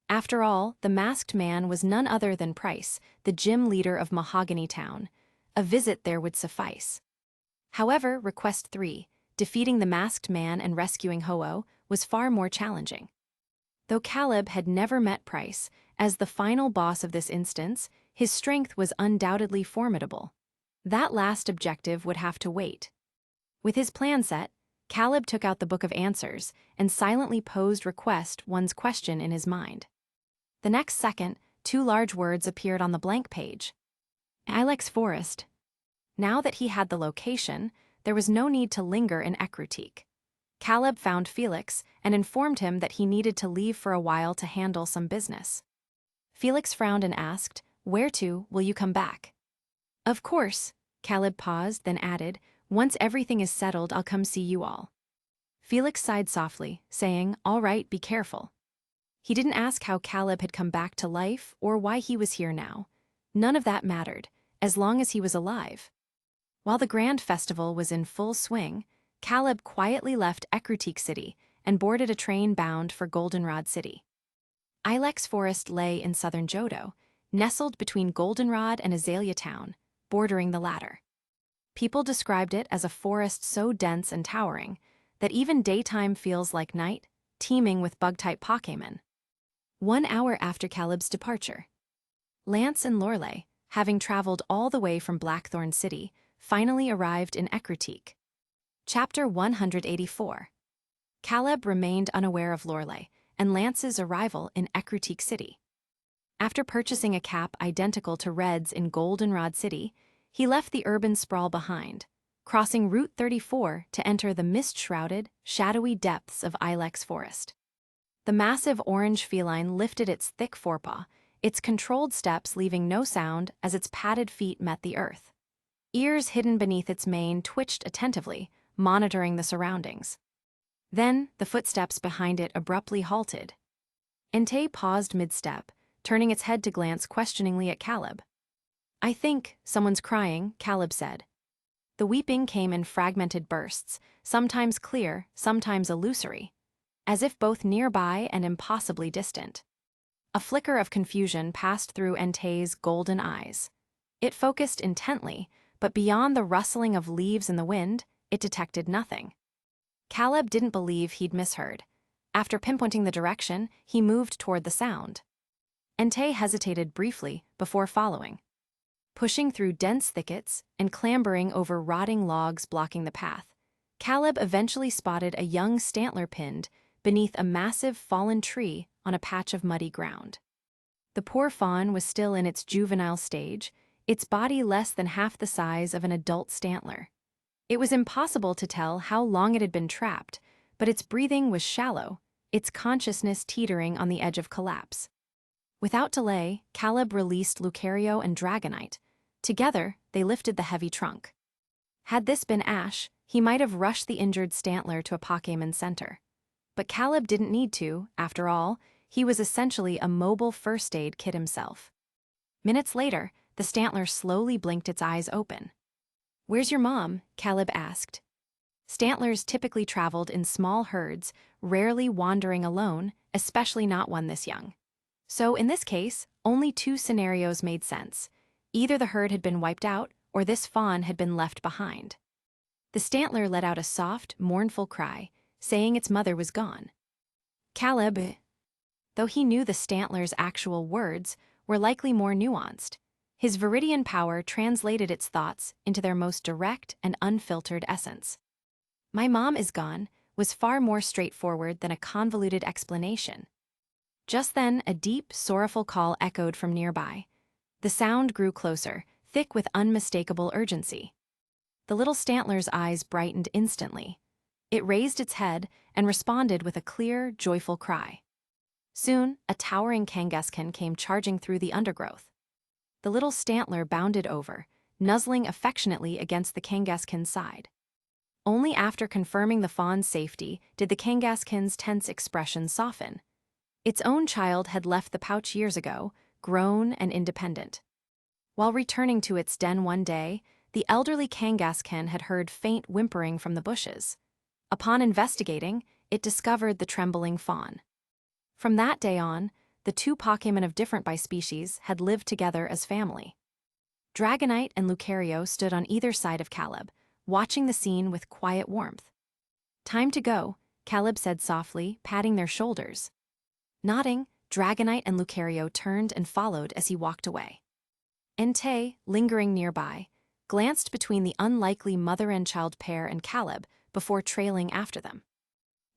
After all, the masked man was none other than Price, the gym leader of Mahogany Town. A visit there would suffice. However, Request 3, defeating the masked man and rescuing Ho-Oh, was far more challenging. Though Caleb had never met Price, as the final boss of this instance, his strength was undoubtedly formidable. That last objective would have to wait. With his plan set, Caleb took out the Book of Answers and silently posed Request 1's question in his mind. The next second, 2 large words appeared on the blank page. Ilex Forest. Now that he had the location, there was no need to linger in Ecruteak. Caleb found Felix and informed him that he needed to leave for a while to handle some business. Felix frowned and asked, "Where to? Will you come back?" "Of course." Caleb paused, then added, "Once everything is settled, I'll come see you all." Felix sighed softly, saying, "All right, be careful." He didn't ask how Caleb had come back to life or why he was here now. None of that mattered, as long as he was alive. While the Grand Festival was in full swing, Caleb quietly left Ecruteak City and boarded a train bound for Goldenrod City. Ilex Forest lay in southern Johto, nestled between Goldenrod and Azalea Town, bordering the latter. People described it as a forest so dense and towering that even daytime feels like night, teeming with bug-type Pokémon. 1 hour after Caleb's departure, Lance and Lorelei, having traveled all the way from Blackthorn City, finally arrived in Ecruteak. Chapter 184. Caleb remained unaware of Lorelei and Lance's arrival in Ecruteak City. After purchasing a cap identical to Red's in Goldenrod City, he left the urban sprawl behind, crossing Route 34 to enter the mist-shrouded, shadowy depths of Ilex Forest. The massive orange feline lifted its thick forepaw, its controlled steps leaving no sound as its padded feet met the earth. Ears hidden beneath its mane twitched attentively, monitoring the surroundings. Then, the footsteps behind it abruptly halted. Entei paused mid-step, turning its head to glance questioningly at Caleb. "I think someone's crying," Caleb said. The weeping came in fragmented bursts, sometimes clear, sometimes illusory, as if both nearby and impossibly distant. A flicker of confusion passed through Entei's golden eyes. It focused intently, but beyond the rustling of leaves in the wind, it detected nothing. Caleb didn't believe he'd misheard. After pinpointing the direction, he moved toward the sound. Entei hesitated briefly before following. Pushing through dense thickets and clambering over rotting logs blocking the path, Caleb eventually spotted a young stantler pinned beneath a massive fallen tree on a patch of muddy ground. The poor fawn was still in its juvenile stage, its body less than half the size of an adult stantler. It was impossible to tell how long it had been trapped, but its breathing was shallow, its consciousness teetering on the edge of collapse. Without delay, Caleb released Lucario and Dragonite. Together, they lifted the heavy trunk. Had this been Ash, he might have rushed the injured stantler to a Pokémon center. But Caleb didn't need to, after all, he was essentially a mobile first aid kit himself. Minutes later, the stantler slowly blinked its eyes open. "Where's your mom?" Caleb asked. Stantlers typically traveled in small herds, rarely wandering alone, especially not one this young. So in this case, only two scenarios made sense. Either the herd had been wiped out, or this fawn had been left behind. The stantler let out a soft, mournful cry, saying its mother was gone. Caleb, though he knew the stantler's actual words, were likely more nuanced. His Viridian Power translated its thoughts into their most direct and unfiltered essence. "My mom is gone," was far more straightforward than a convoluted explanation. Just then, a deep, sorrowful call echoed from nearby. The sound grew closer, thick with unmistakable urgency. The little stantler's eyes brightened instantly. It raised its head and responded with a clear, joyful cry. Soon, a towering Kangaskhan came charging through the undergrowth. The little stantler bounded over, nuzzling affectionately against the Kangaskhan's side. Only after confirming the fawn's safety did the Kangaskhan's tense expression soften. Its own child had left the pouch years ago, grown and independent. While returning to its den one day, the elderly Kangaskhan had heard faint whimpering from the bushes. Upon investigating, it discovered the trembling fawn. From that day on, the two Pokémon of different by species had lived together as family. Dragonite and Lucario stood on either side of Caleb, watching the scene with quiet warmth. "Time to go," Caleb said softly, patting their shoulders. Nodding, Dragonite and Lucario turned and followed as he walked away. Entei, lingering nearby, glanced between the unlikely mother and child pair and Caleb before trailing after them.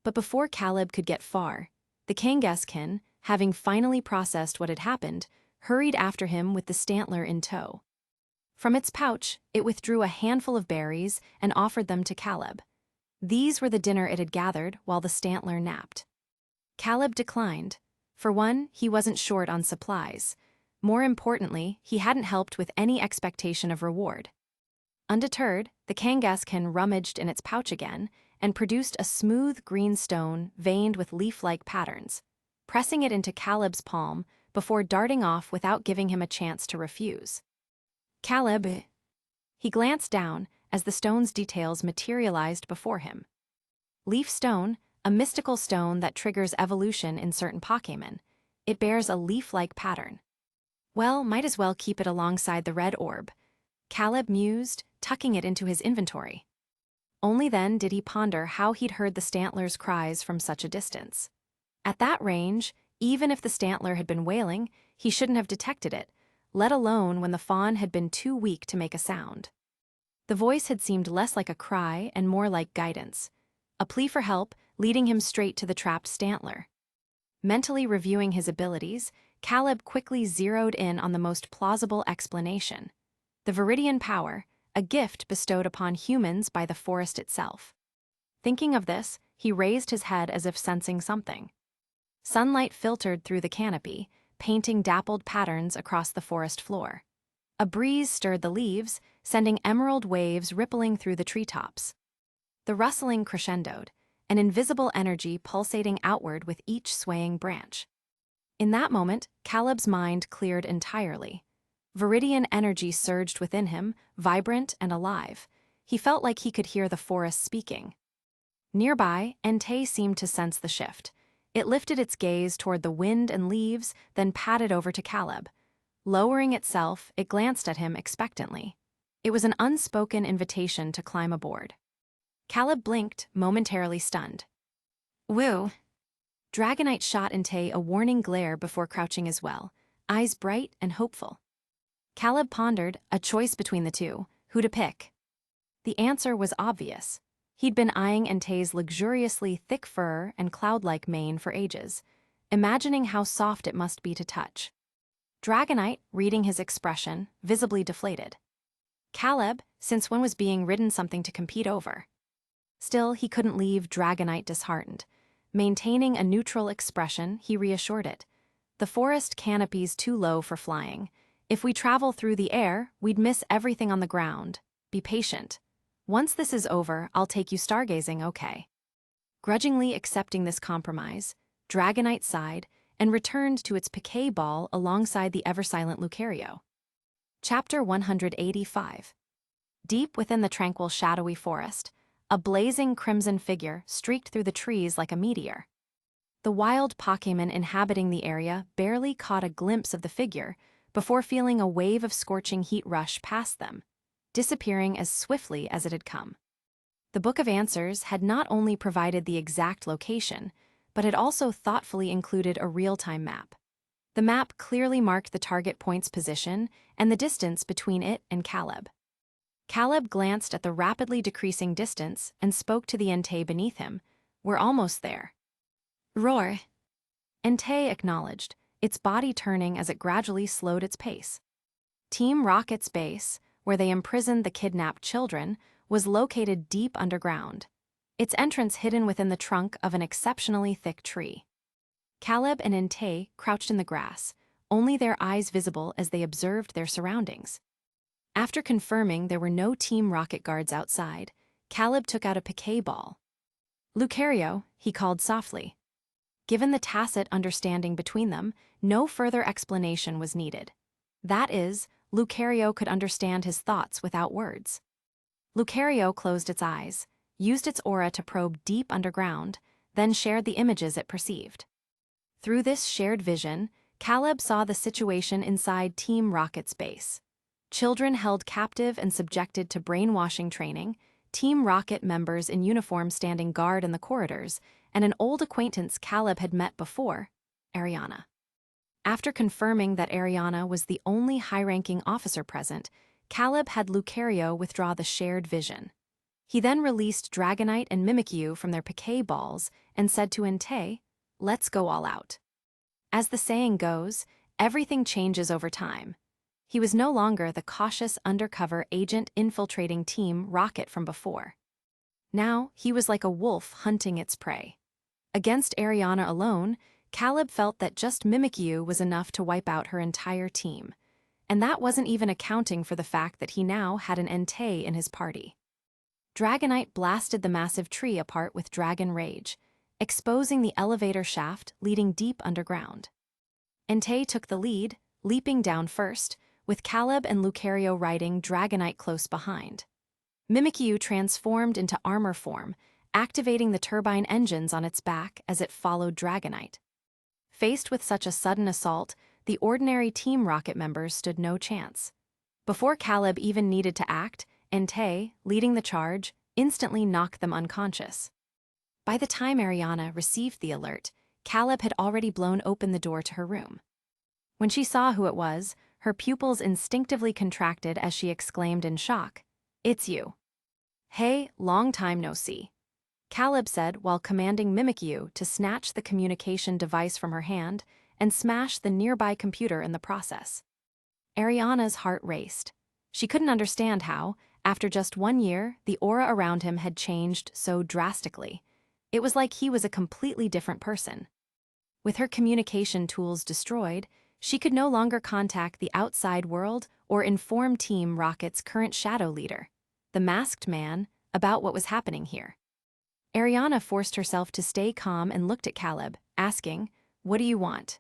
But before Caleb could get far, the Kangaskhan, having finally processed what had happened, hurried after him with the stantler in tow. From its pouch, it withdrew a handful of berries and offered them to Caleb. These were the dinner it had gathered while the stantler napped. Caleb declined. For one, he wasn't short on supplies. More importantly, he hadn't helped with any expectation of reward. Undeterred, the Kangaskhan rummaged in its pouch again and produced a smooth green stone veined with leaf-like patterns, pressing it into Caleb's palm before darting off without giving him a chance to refuse. "Caleb." He glanced down as the stone's details materialized before him. Leaf stone, a mystical stone that triggers evolution in certain Pokémon. It bears a leaf-like pattern. "Well, might as well keep it alongside the red orb," Caleb mused, tucking it into his inventory. Only then did he ponder how he'd heard the stantler's cries from such a distance. At that range, even if the stantler had been wailing, he shouldn't have detected it, let alone when the fawn had been too weak to make a sound. The voice had seemed less like a cry and more like guidance, a plea for help leading him straight to the trapped stantler. Mentally reviewing his abilities, Caleb quickly zeroed in on the most plausible explanation: the Viridian Power, a gift bestowed upon humans by the forest itself. Thinking of this, he raised his head as if sensing something. Sunlight filtered through the canopy, painting dappled patterns across the forest floor. A breeze stirred the leaves, sending emerald waves rippling through the treetops. The rustling crescendoed, an invisible energy pulsating outward with each swaying branch. In that moment, Caleb's mind cleared entirely. Viridian energy surged within him, vibrant and alive. He felt like he could hear the forest speaking. Nearby, Entei seemed to sense the shift. It lifted its gaze toward the wind and leaves, then padded over to Caleb. Lowering itself, it glanced at him expectantly. It was an unspoken invitation to climb aboard. Caleb blinked, momentarily stunned. "Woo." Dragonite shot Entei a warning glare before crouching as well, eyes bright and hopeful. Caleb pondered, a choice between the two, who to pick. The answer was obvious. He'd been eyeing Entei's luxuriously thick fur and cloud-like mane for ages, imagining how soft it must be to touch. Dragonite, reading his expression, visibly deflated. Caleb, since when was being ridden something to compete over? Still, he couldn't leave Dragonite disheartened. Maintaining a neutral expression, he reassured it. The forest canopy's too low for flying. If we travel through the air, we'd miss everything on the ground. Be patient. Once this is over, I'll take you stargazing, okay? Grudgingly accepting this compromise, Dragonite sighed and returned to its piquet ball alongside the ever-silent Lucario. Chapter 185. Deep within the tranquil shadowy forest, a blazing crimson figure streaked through the trees like a meteor. The wild Pokémon inhabiting the area barely caught a glimpse of the figure before feeling a wave of scorching heat rush past them, disappearing as swiftly as it had come. The Book of Answers had not only provided the exact location, but had also thoughtfully included a real-time map. The map clearly marked the target point's position and the distance between it and Caleb. Caleb glanced at the rapidly decreasing distance and spoke to the Entei beneath him. We're almost there. Roar. Entei acknowledged, its body turning as it gradually slowed its pace. Team Rocket's base, where they imprisoned the kidnapped children, was located deep underground, its entrance hidden within the trunk of an exceptionally thick tree. Caleb and Entei crouched in the grass, only their eyes visible as they observed their surroundings. After confirming there were no Team Rocket guards outside, Caleb took out a piquet ball. Lucario, he called softly. Given the tacit understanding between them, no further explanation was needed. That is, Lucario could understand his thoughts without words. Lucario closed its eyes, used its aura to probe deep underground, then shared the images it perceived. Through this shared vision, Caleb saw the situation inside Team Rocket's base. Children held captive and subjected to brainwashing training, Team Rocket members in uniform standing guard in the corridors, and an old acquaintance Caleb had met before, Ariana. After confirming that Ariana was the only high-ranking officer present, Caleb had Lucario withdraw the shared vision. He then released Dragonite and Mimikyu from their piquet balls and said to Entei, "Let's go all out." As the saying goes, everything changes over time. He was no longer the cautious undercover agent infiltrating Team Rocket from before. Now, he was like a wolf hunting its prey. Against Ariana alone, Caleb felt that just Mimikyu was enough to wipe out her entire team. And that wasn't even accounting for the fact that he now had an Entei in his party. Dragonite blasted the massive tree apart with Dragon Rage, exposing the elevator shaft leading deep underground. Entei took the lead, leaping down first, with Caleb and Lucario riding Dragonite close behind. Mimikyu transformed into armor form, activating the turbine engines on its back as it followed Dragonite. Faced with such a sudden assault, the ordinary Team Rocket members stood no chance. Before Caleb even needed to act, Entei, leading the charge, instantly knocked them unconscious. By the time Ariana received the alert, Caleb had already blown open the door to her room. When she saw who it was, her pupils instinctively contracted as she exclaimed in shock, "It's you." "Hey, long time no see," Caleb said while commanding Mimikyu to snatch the communication device from her hand and smash the nearby computer in the process. Ariana's heart raced. She couldn't understand how, after just 1 year, the aura around him had changed so drastically. It was like he was a completely different person. With her communication tools destroyed, she could no longer contact the outside world or inform Team Rocket's current shadow leader, the masked man, about what was happening here. Ariana forced herself to stay calm and looked at Caleb, asking, "What do you want?"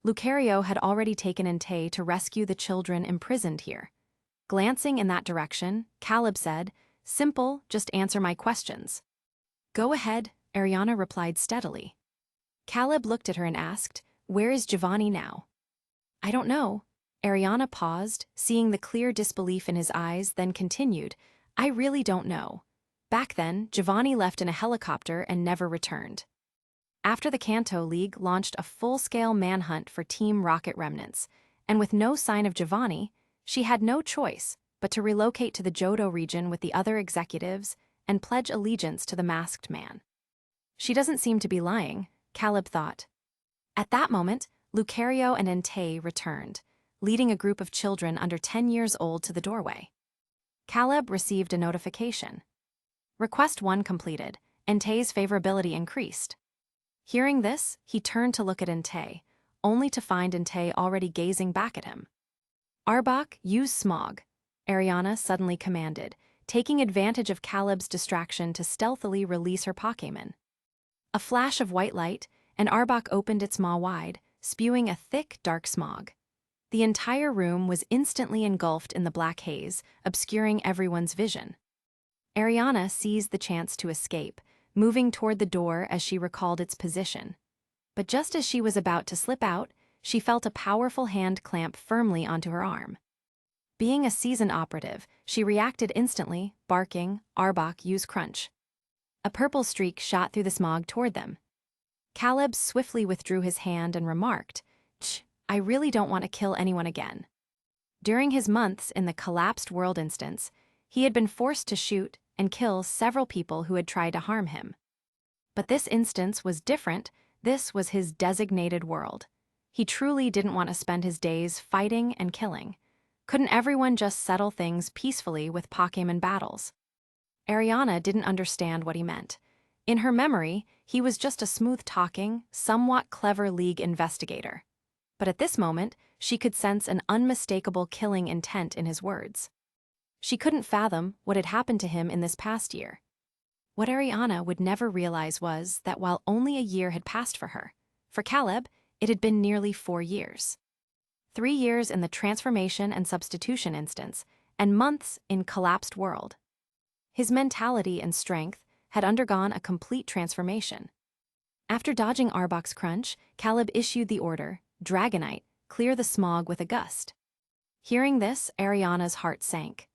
Lucario had already taken Entei to rescue the children imprisoned here. Glancing in that direction, Caleb said, "Simple, just answer my questions." "Go ahead," Ariana replied steadily. Caleb looked at her and asked, "Where is Giovanni now?" "I don't know." Ariana paused, seeing the clear disbelief in his eyes, then continued, "I really don't know. Back then, Giovanni left in a helicopter and never returned." After the Kanto League launched a full-scale manhunt for Team Rocket remnants, and with no sign of Giovanni, she had no choice but to relocate to the Johto region with the other executives and pledge allegiance to the masked man. She doesn't seem to be lying, Caleb thought. At that moment, Lucario and Entei returned, leading a group of children under 10 years old to the doorway. Caleb received a notification. Request 1 completed. Entei's favorability increased. Hearing this, he turned to look at Entei, only to find Entei already gazing back at him. Arbok, use Smog, Ariana suddenly commanded, taking advantage of Caleb's distraction to stealthily release her Pokémon. A flash of white light, and Arbok opened its maw wide, spewing a thick, dark smog. The entire room was instantly engulfed in the black haze, obscuring everyone's vision. Ariana seized the chance to escape, moving toward the door as she recalled its position. But just as she was about to slip out, she felt a powerful hand clamp firmly onto her arm. Being a seasoned operative, she reacted instantly, barking, "Arbok, use Crunch." A purple streak shot through the smog toward them. Caleb swiftly withdrew his hand and remarked, "I really don't want to kill anyone again." During his months in the collapsed world instance, he had been forced to shoot and kill several people who had tried to harm him. But this instance was different. This was his designated world. He truly didn't want to spend his days fighting and killing. Couldn't everyone just settle things peacefully with Pokémon battles? Ariana didn't understand what he meant. In her memory, he was just a smooth-talking, somewhat clever League investigator. But at this moment, she could sense an unmistakable killing intent in his words. She couldn't fathom what had happened to him in this past year. What Ariana would never realize was that while only a year had passed for her, for Caleb, it had been nearly 4 years. 3 years in the transformation and substitution instance, and months in collapsed world. His mentality and strength had undergone a complete transformation. After dodging Arbok's crunch, Caleb issued the order, "Dragonite, clear the smog with a gust." Hearing this, Ariana's heart sank.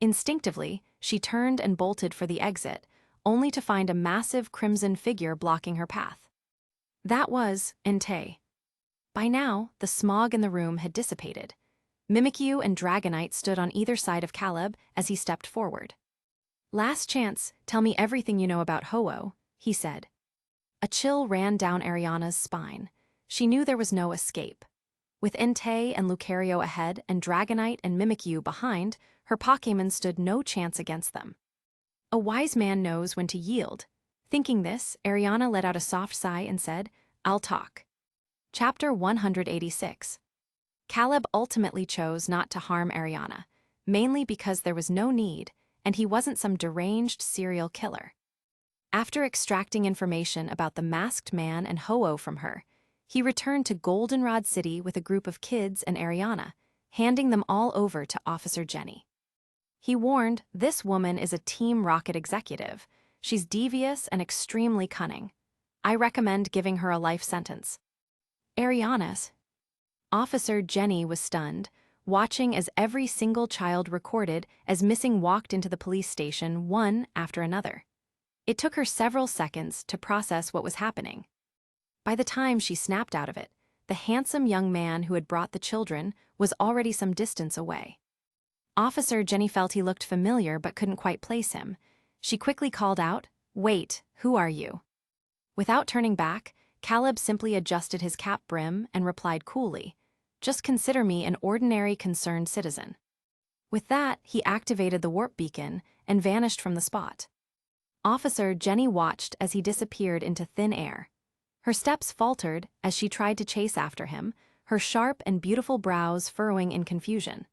Instinctively, she turned and bolted for the exit, only to find a massive crimson figure blocking her path. That was Entei. By now, the smog in the room had dissipated. Mimikyu and Dragonite stood on either side of Caleb as he stepped forward. "Last chance, tell me everything you know about Ho-Oh," he said. A chill ran down Ariana's spine. She knew there was no escape. With Entei and Lucario ahead and Dragonite and Mimikyu behind, her Pokémon stood no chance against them. A wise man knows when to yield. Thinking this, Ariana let out a soft sigh and said, "I'll talk." Chapter 186. Caleb ultimately chose not to harm Ariana, mainly because there was no need, and he wasn't some deranged serial killer. After extracting information about the masked man and Ho-Oh from her, he returned to Goldenrod City with a group of kids and Ariana, handing them all over to Officer Jenny. He warned, "This woman is a Team Rocket executive. She's devious and extremely cunning. I recommend giving her a life sentence." Ariana's. Officer Jenny was stunned, watching as every single child recorded as missing walked into the police station one after another. It took her several seconds to process what was happening. By the time she snapped out of it, the handsome young man who had brought the children was already some distance away. Officer Jenny felt he looked familiar but couldn't quite place him. She quickly called out, "Wait, who are you?" Without turning back, Caleb simply adjusted his cap brim and replied coolly, "Just consider me an ordinary concerned citizen." With that, he activated the warp beacon and vanished from the spot. Officer Jenny watched as he disappeared into thin air. Her steps faltered as she tried to chase after him, her sharp and beautiful brows furrowing in confusion.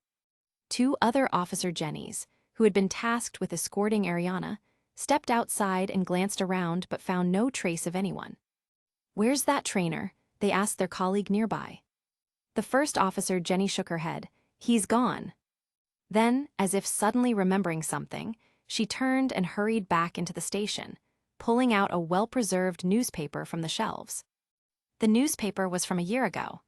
2 other Officer Jennys, who had been tasked with escorting Ariana, stepped outside and glanced around but found no trace of anyone. "Where's that trainer?" they asked their colleague nearby. The first Officer Jenny shook her head. "He's gone." Then, as if suddenly remembering something, she turned and hurried back into the station, pulling out a well-preserved newspaper from the shelves. The newspaper was from a year ago.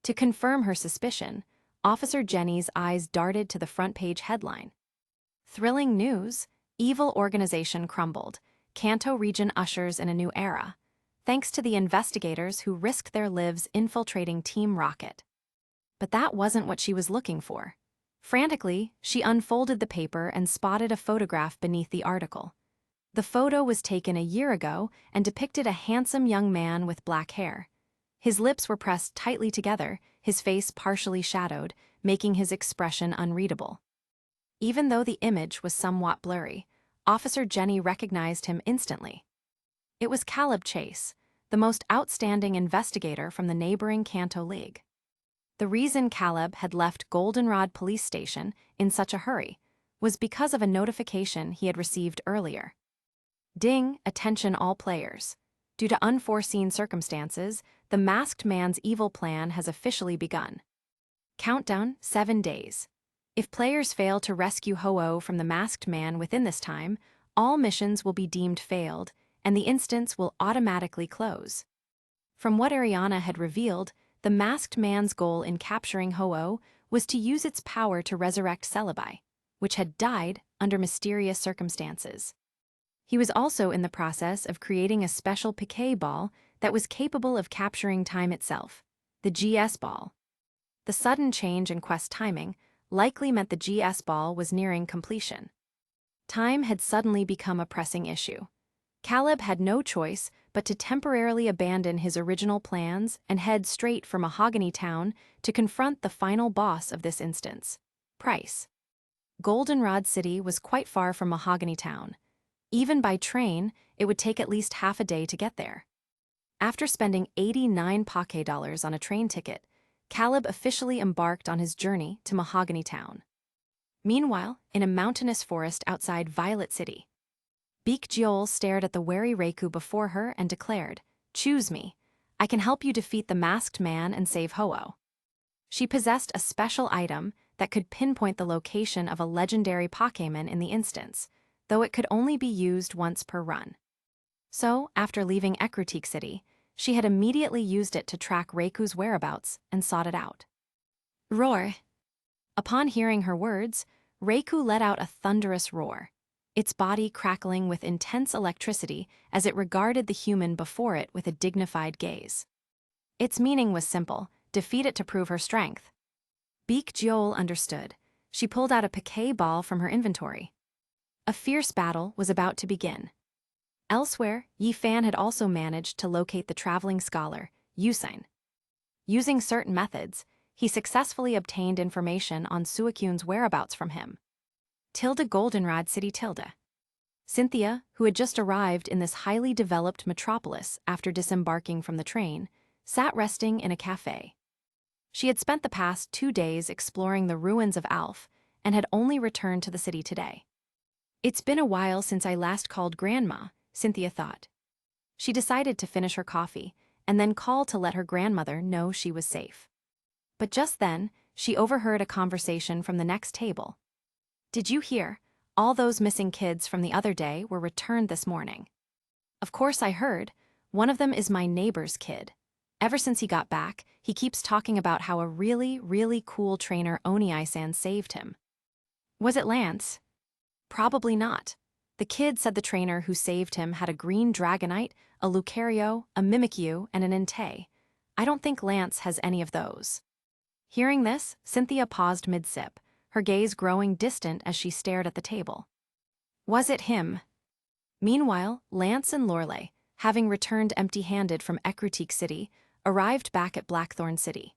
To confirm her suspicion, Officer Jenny's eyes darted to the front-page headline. "Thrilling news, evil organization crumbled. Kanto region ushers in a new era. thanks to the investigators who risked their lives infiltrating Team Rocket. But that wasn't what she was looking for. Frantically, she unfolded the paper and spotted a photograph beneath the article. The photo was taken a year ago and depicted a handsome young man with black hair. His lips were pressed tightly together, his face partially shadowed, making his expression unreadable. Even though the image was somewhat blurry, Officer Jenny recognized him instantly. It was Caleb Chase, the most outstanding investigator from the neighboring Kanto League. The reason Caleb had left Goldenrod Police Station in such a hurry was because of a notification he had received earlier. Ding, attention all players. Due to unforeseen circumstances, the masked man's evil plan has officially begun. Countdown 7 days. If players fail to rescue Ho-Oh from the masked man within this time, all missions will be deemed failed, and the instance will automatically close. From what Ariana had revealed, the masked man's goal in capturing Ho-Oh was to use its power to resurrect Celebi, which had died under mysterious circumstances. He was also in the process of creating a special Piquet ball that was capable of capturing time itself, the GS ball. The sudden change in quest timing likely meant the GS ball was nearing completion. Time had suddenly become a pressing issue. Caleb had no choice but to temporarily abandon his original plans and head straight for Mahogany Town to confront the final boss of this instance, Price. Goldenrod City was quite far from Mahogany Town. Even by train, it would take at least half a day to get there. After spending 89 Poké dollars on a train ticket, Caleb officially embarked on his journey to Mahogany Town. Meanwhile, in a mountainous forest outside Violet City, Beak Geol stared at the wary Reiku before her and declared, "Choose me. I can help you defeat the masked man and save Ho-Oh." She possessed a special item that could pinpoint the location of a legendary Pokémon in the instance, though it could only be used once per run. So, after leaving Ecruteak City, she had immediately used it to track Reiku's whereabouts and sought it out. Roar! Upon hearing her words, Reiku let out a thunderous roar, its body crackling with intense electricity as it regarded the human before it with a dignified gaze. Its meaning was simple: defeat it to prove her strength. Beak Geol understood. She pulled out a Piquet ball from her inventory. A fierce battle was about to begin. Elsewhere, Yi Fan had also managed to locate the traveling scholar, Yusain. Using certain methods, he successfully obtained information on Suikyun's whereabouts from him. Goldenrod City. Cynthia, who had just arrived in this highly developed metropolis after disembarking from the train, sat resting in a cafe. She had spent the past 2 days exploring the ruins of Alf and had only returned to the city today. It's been a while since I last called Grandma, Cynthia thought. She decided to finish her coffee and then call to let her grandmother know she was safe. But just then, she overheard a conversation from the next table. "Did you hear? All those missing kids from the other day were returned this morning." "Of course I heard. One of them is my neighbor's kid. Ever since he got back, he keeps talking about how a really, really cool trainer Oniai-san saved him." "Was it Lance?" "Probably not. The kid said the trainer who saved him had a green Dragonite, a Lucario, a Mimikyu, and an Entei. I don't think Lance has any of those." Hearing this, Cynthia paused mid-sip, her gaze growing distant as she stared at the table. Was it him? Meanwhile, Lance and Lorelei, having returned empty-handed from Ecruteak City, arrived back at Blackthorn City.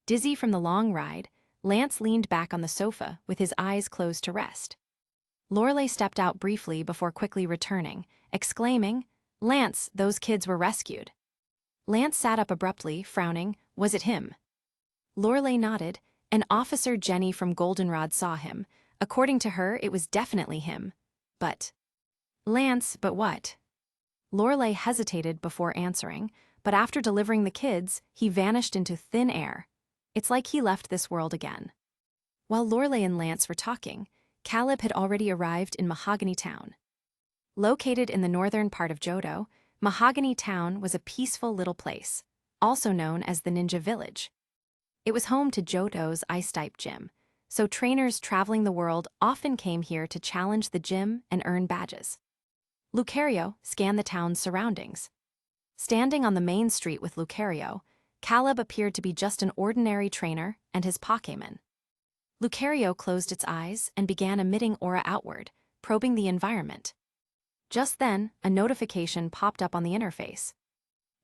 Dizzy from the long ride, Lance leaned back on the sofa with his eyes closed to rest. Lorelei stepped out briefly before quickly returning, exclaiming, "Lance, those kids were rescued." Lance sat up abruptly, frowning. Was it him? Lorelei nodded, and Officer Jenny from Goldenrod saw him. According to her, it was definitely him. But Lance, but what? Lorelei hesitated before answering, but after delivering the kids, he vanished into thin air. It's like he left this world again. While Lorelei and Lance were talking, Caleb had already arrived in Mahogany Town. Located in the northern part of Johto, Mahogany Town was a peaceful little place, also known as the Ninja Village. It was home to Johto's ice-type gym, so trainers traveling the world often came here to challenge the gym and earn badges. Lucario scanned the town's surroundings. Standing on the main street with Lucario, Caleb appeared to be just an ordinary trainer and his Pokémon. Lucario closed its eyes and began emitting aura outward, probing the environment. Just then, a notification popped up on the interface.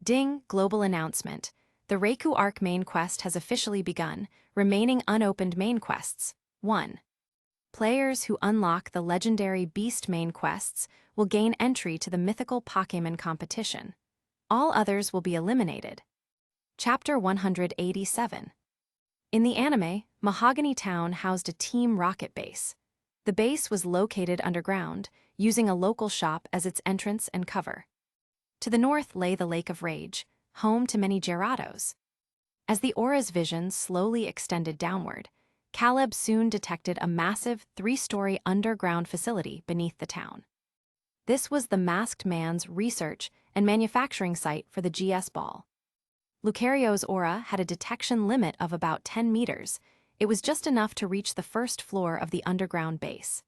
Ding! Global announcement. The Reiku Arc main quest has officially begun. Remaining unopened main quests. 1. Players who unlock the legendary Beast main quests will gain entry to the mythical Pokémon competition. All others will be eliminated. Chapter 187. In the anime, Mahogany Town housed a Team Rocket base. The base was located underground, using a local shop as its entrance and cover. To the north lay the Lake of Rage, home to many Gyarados. As the aura's vision slowly extended downward, Caleb soon detected a massive 3-story underground facility beneath the town. This was the Masked Man's research and manufacturing site for the GS Ball. Lucario's aura had a detection limit of about 10 meters. It was just enough to reach the first floor of the underground base.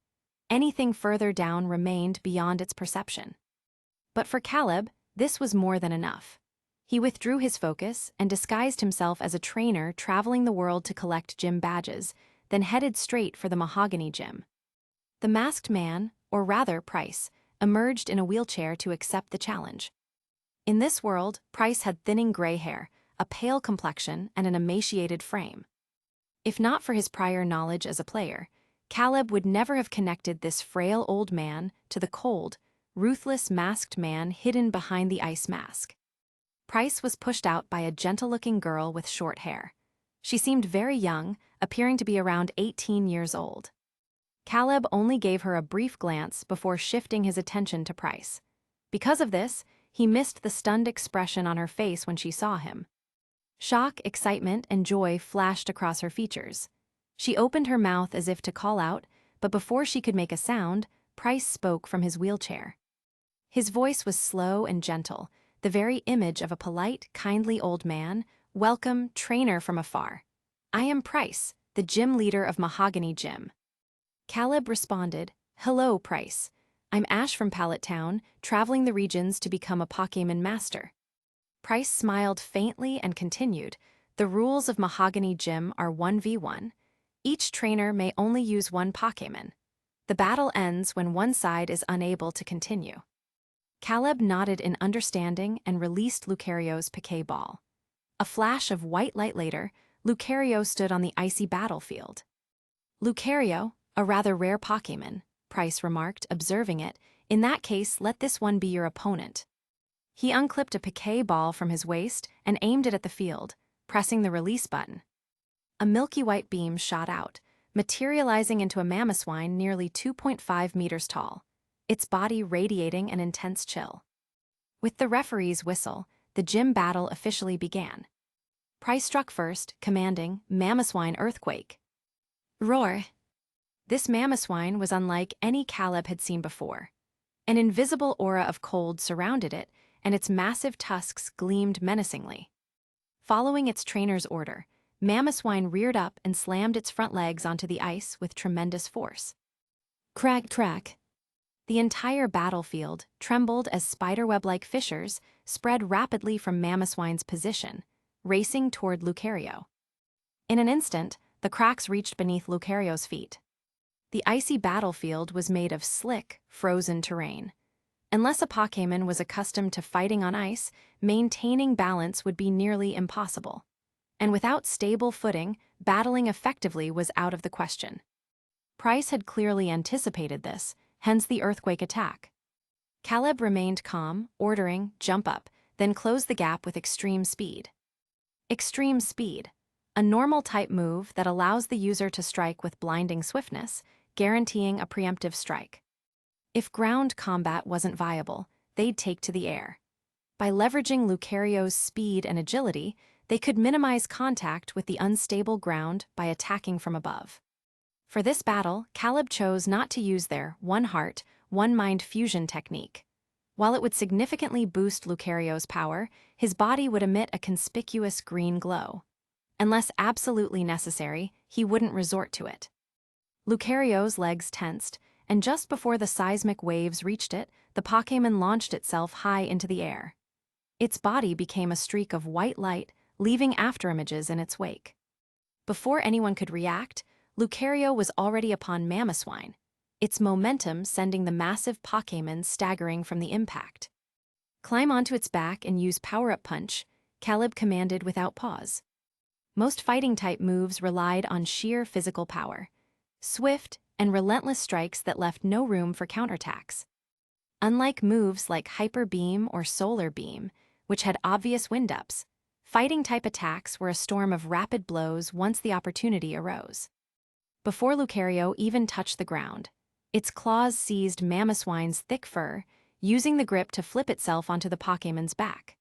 Anything further down remained beyond its perception. But for Caleb, this was more than enough. He withdrew his focus and disguised himself as a trainer traveling the world to collect gym badges, then headed straight for the Mahogany Gym. The Masked Man, or rather Price, emerged in a wheelchair to accept the challenge. In this world, Price had thinning gray hair, a pale complexion, and an emaciated frame. If not for his prior knowledge as a player, Caleb would never have connected this frail old man to the cold, ruthless masked man hidden behind the ice mask. Price was pushed out by a gentle-looking girl with short hair. She seemed very young, appearing to be around 18 years old. Caleb only gave her a brief glance before shifting his attention to Price. Because of this, he missed the stunned expression on her face when she saw him. Shock, excitement, and joy flashed across her features. She opened her mouth as if to call out, but before she could make a sound, Price spoke from his wheelchair. His voice was slow and gentle, the very image of a polite, kindly old man. "Welcome, trainer from afar. I am Price, the gym leader of Mahogany Gym." Caleb responded, "Hello, Price. I'm Ash from Pallet Town, traveling the regions to become a Pokémon master." Price smiled faintly and continued, "The rules of Mahogany Gym are 1v1. Each trainer may only use one Pokémon. The battle ends when one side is unable to continue." Caleb nodded in understanding and released Lucario's Piquet Ball. A flash of white light later, Lucario stood on the icy battlefield. "Lucario, a rather rare Pokémon," Price remarked, observing it. "In that case, let this one be your opponent." He unclipped a Piquet Ball from his waist and aimed it at the field, pressing the release button. A milky white beam shot out, materializing into a Mamoswine nearly 2.5 meters tall, its body radiating an intense chill. With the referee's whistle, the gym battle officially began. Price struck first, commanding, "Mamoswine Earthquake." Roar! This Mamoswine was unlike any Caleb had seen before. An invisible aura of cold surrounded it, and its massive tusks gleamed menacingly. Following its trainer's order, Mamoswine reared up and slammed its front legs onto the ice with tremendous force. Crack, crack! The entire battlefield trembled as spiderweb-like fissures spread rapidly from Mamoswine's position, racing toward Lucario. In an instant, the cracks reached beneath Lucario's feet. The icy battlefield was made of slick, frozen terrain. Unless a Pokémon was accustomed to fighting on ice, maintaining balance would be nearly impossible. And without stable footing, battling effectively was out of the question. Price had clearly anticipated this, hence the earthquake attack. Caleb remained calm, ordering, "Jump up," then closed the gap with extreme speed. Extreme speed, a normal type move that allows the user to strike with blinding swiftness, guaranteeing a preemptive strike. If ground combat wasn't viable, they'd take to the air. By leveraging Lucario's speed and agility, they could minimize contact with the unstable ground by attacking from above. For this battle, Caleb chose not to use their one heart, one mind fusion technique. While it would significantly boost Lucario's power, his body would emit a conspicuous green glow. Unless absolutely necessary, he wouldn't resort to it. Lucario's legs tensed, and just before the seismic waves reached it, the Pokémon launched itself high into the air. Its body became a streak of white light, leaving afterimages in its wake. Before anyone could react, Lucario was already upon Mamoswine, its momentum sending the massive Pokémon staggering from the impact. "Climb onto its back and use Power-Up Punch," Caleb commanded without pause. Most fighting-type moves relied on sheer physical power, swift and relentless strikes that left no room for counterattacks. Unlike moves like Hyper Beam or Solar Beam, which had obvious wind-ups, fighting-type attacks were a storm of rapid blows once the opportunity arose. Before Lucario even touched the ground, its claws seized Mamoswine's thick fur, using the grip to flip itself onto the Pokémon's back.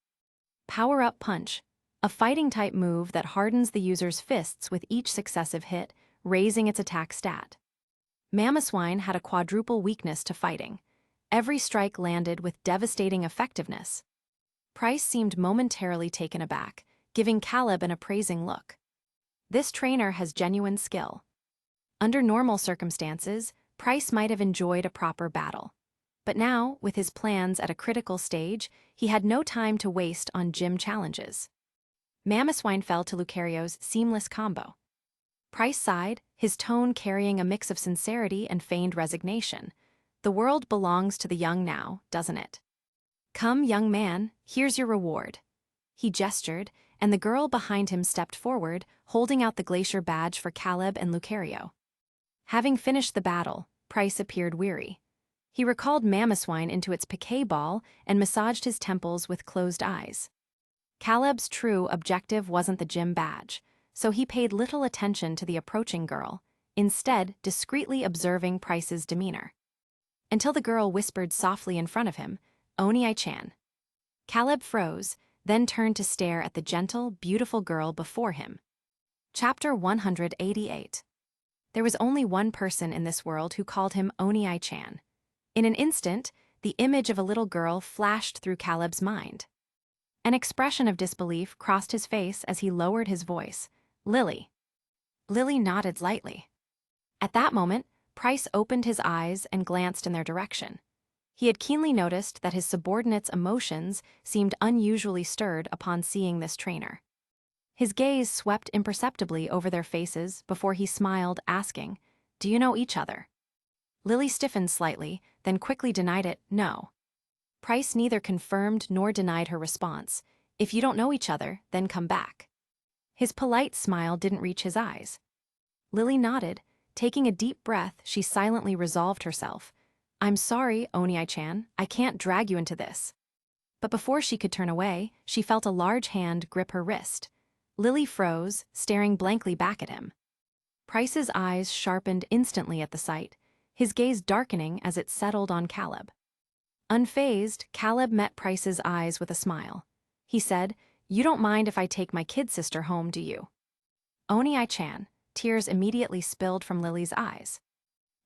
Power-Up Punch, a fighting-type move that hardens the user's fists with each successive hit, raising its attack stat. Mamoswine had a quadruple weakness to fighting. Every strike landed with devastating effectiveness. Price seemed momentarily taken aback, giving Caleb an appraising look. This trainer has genuine skill. Under normal circumstances, Price might have enjoyed a proper battle. But now, with his plans at a critical stage, he had no time to waste on gym challenges. Mamoswine fell to Lucario's seamless combo. Price sighed, his tone carrying a mix of sincerity and feigned resignation. "The world belongs to the young now, doesn't it? Come, young man, here's your reward." He gestured, and the girl behind him stepped forward, holding out the Glacier badge for Caleb and Lucario. Having finished the battle, Price appeared weary. He recalled Mamoswine into its piquet ball and massaged his temples with closed eyes. Caleb's true objective wasn't the gym badge, so he paid little attention to the approaching girl, instead discreetly observing Price's demeanor. Until the girl whispered softly in front of him, "Oni-chan." Caleb froze, then turned to stare at the gentle, beautiful girl before him. Chapter 188. There was only one person in this world who called him Oni-chan. In an instant, the image of a little girl flashed through Caleb's mind. An expression of disbelief crossed his face as he lowered his voice. "Lily." Lily nodded lightly. At that moment, Price opened his eyes and glanced in their direction. He had keenly noticed that his subordinates' emotions seemed unusually stirred upon seeing this trainer. His gaze swept imperceptibly over their faces before he smiled, asking, "Do you know each other?" Lily stiffened slightly, then quickly denied it, "No." Price neither confirmed nor denied her response. "If you don't know each other, then come back." His polite smile didn't reach his eyes. Lily nodded. Taking a deep breath, she silently resolved herself. "I'm sorry, Oni-chan, I can't drag you into this." But before she could turn away, she felt a large hand grip her wrist. Lily froze, staring blankly back at him. Price's eyes sharpened instantly at the sight, his gaze darkening as it settled on Caleb. Unfazed, Caleb met Price's eyes with a smile. He said, "You don't mind if I take my kid sister home, do you?" Oni-chan, tears immediately spilled from Lily's eyes.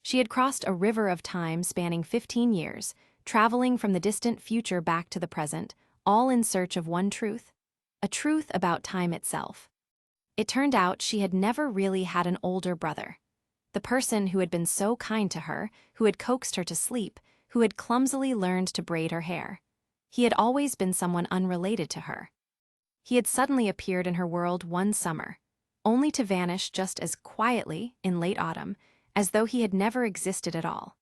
She had crossed a river of time spanning 15 years, traveling from the distant future back to the present, all in search of one truth, a truth about time itself. It turned out she had never really had an older brother. The person who had been so kind to her, who had coaxed her to sleep, who had clumsily learned to braid her hair. He had always been someone unrelated to her. He had suddenly appeared in her world one summer, only to vanish just as quietly in late autumn, as though he had never existed at all.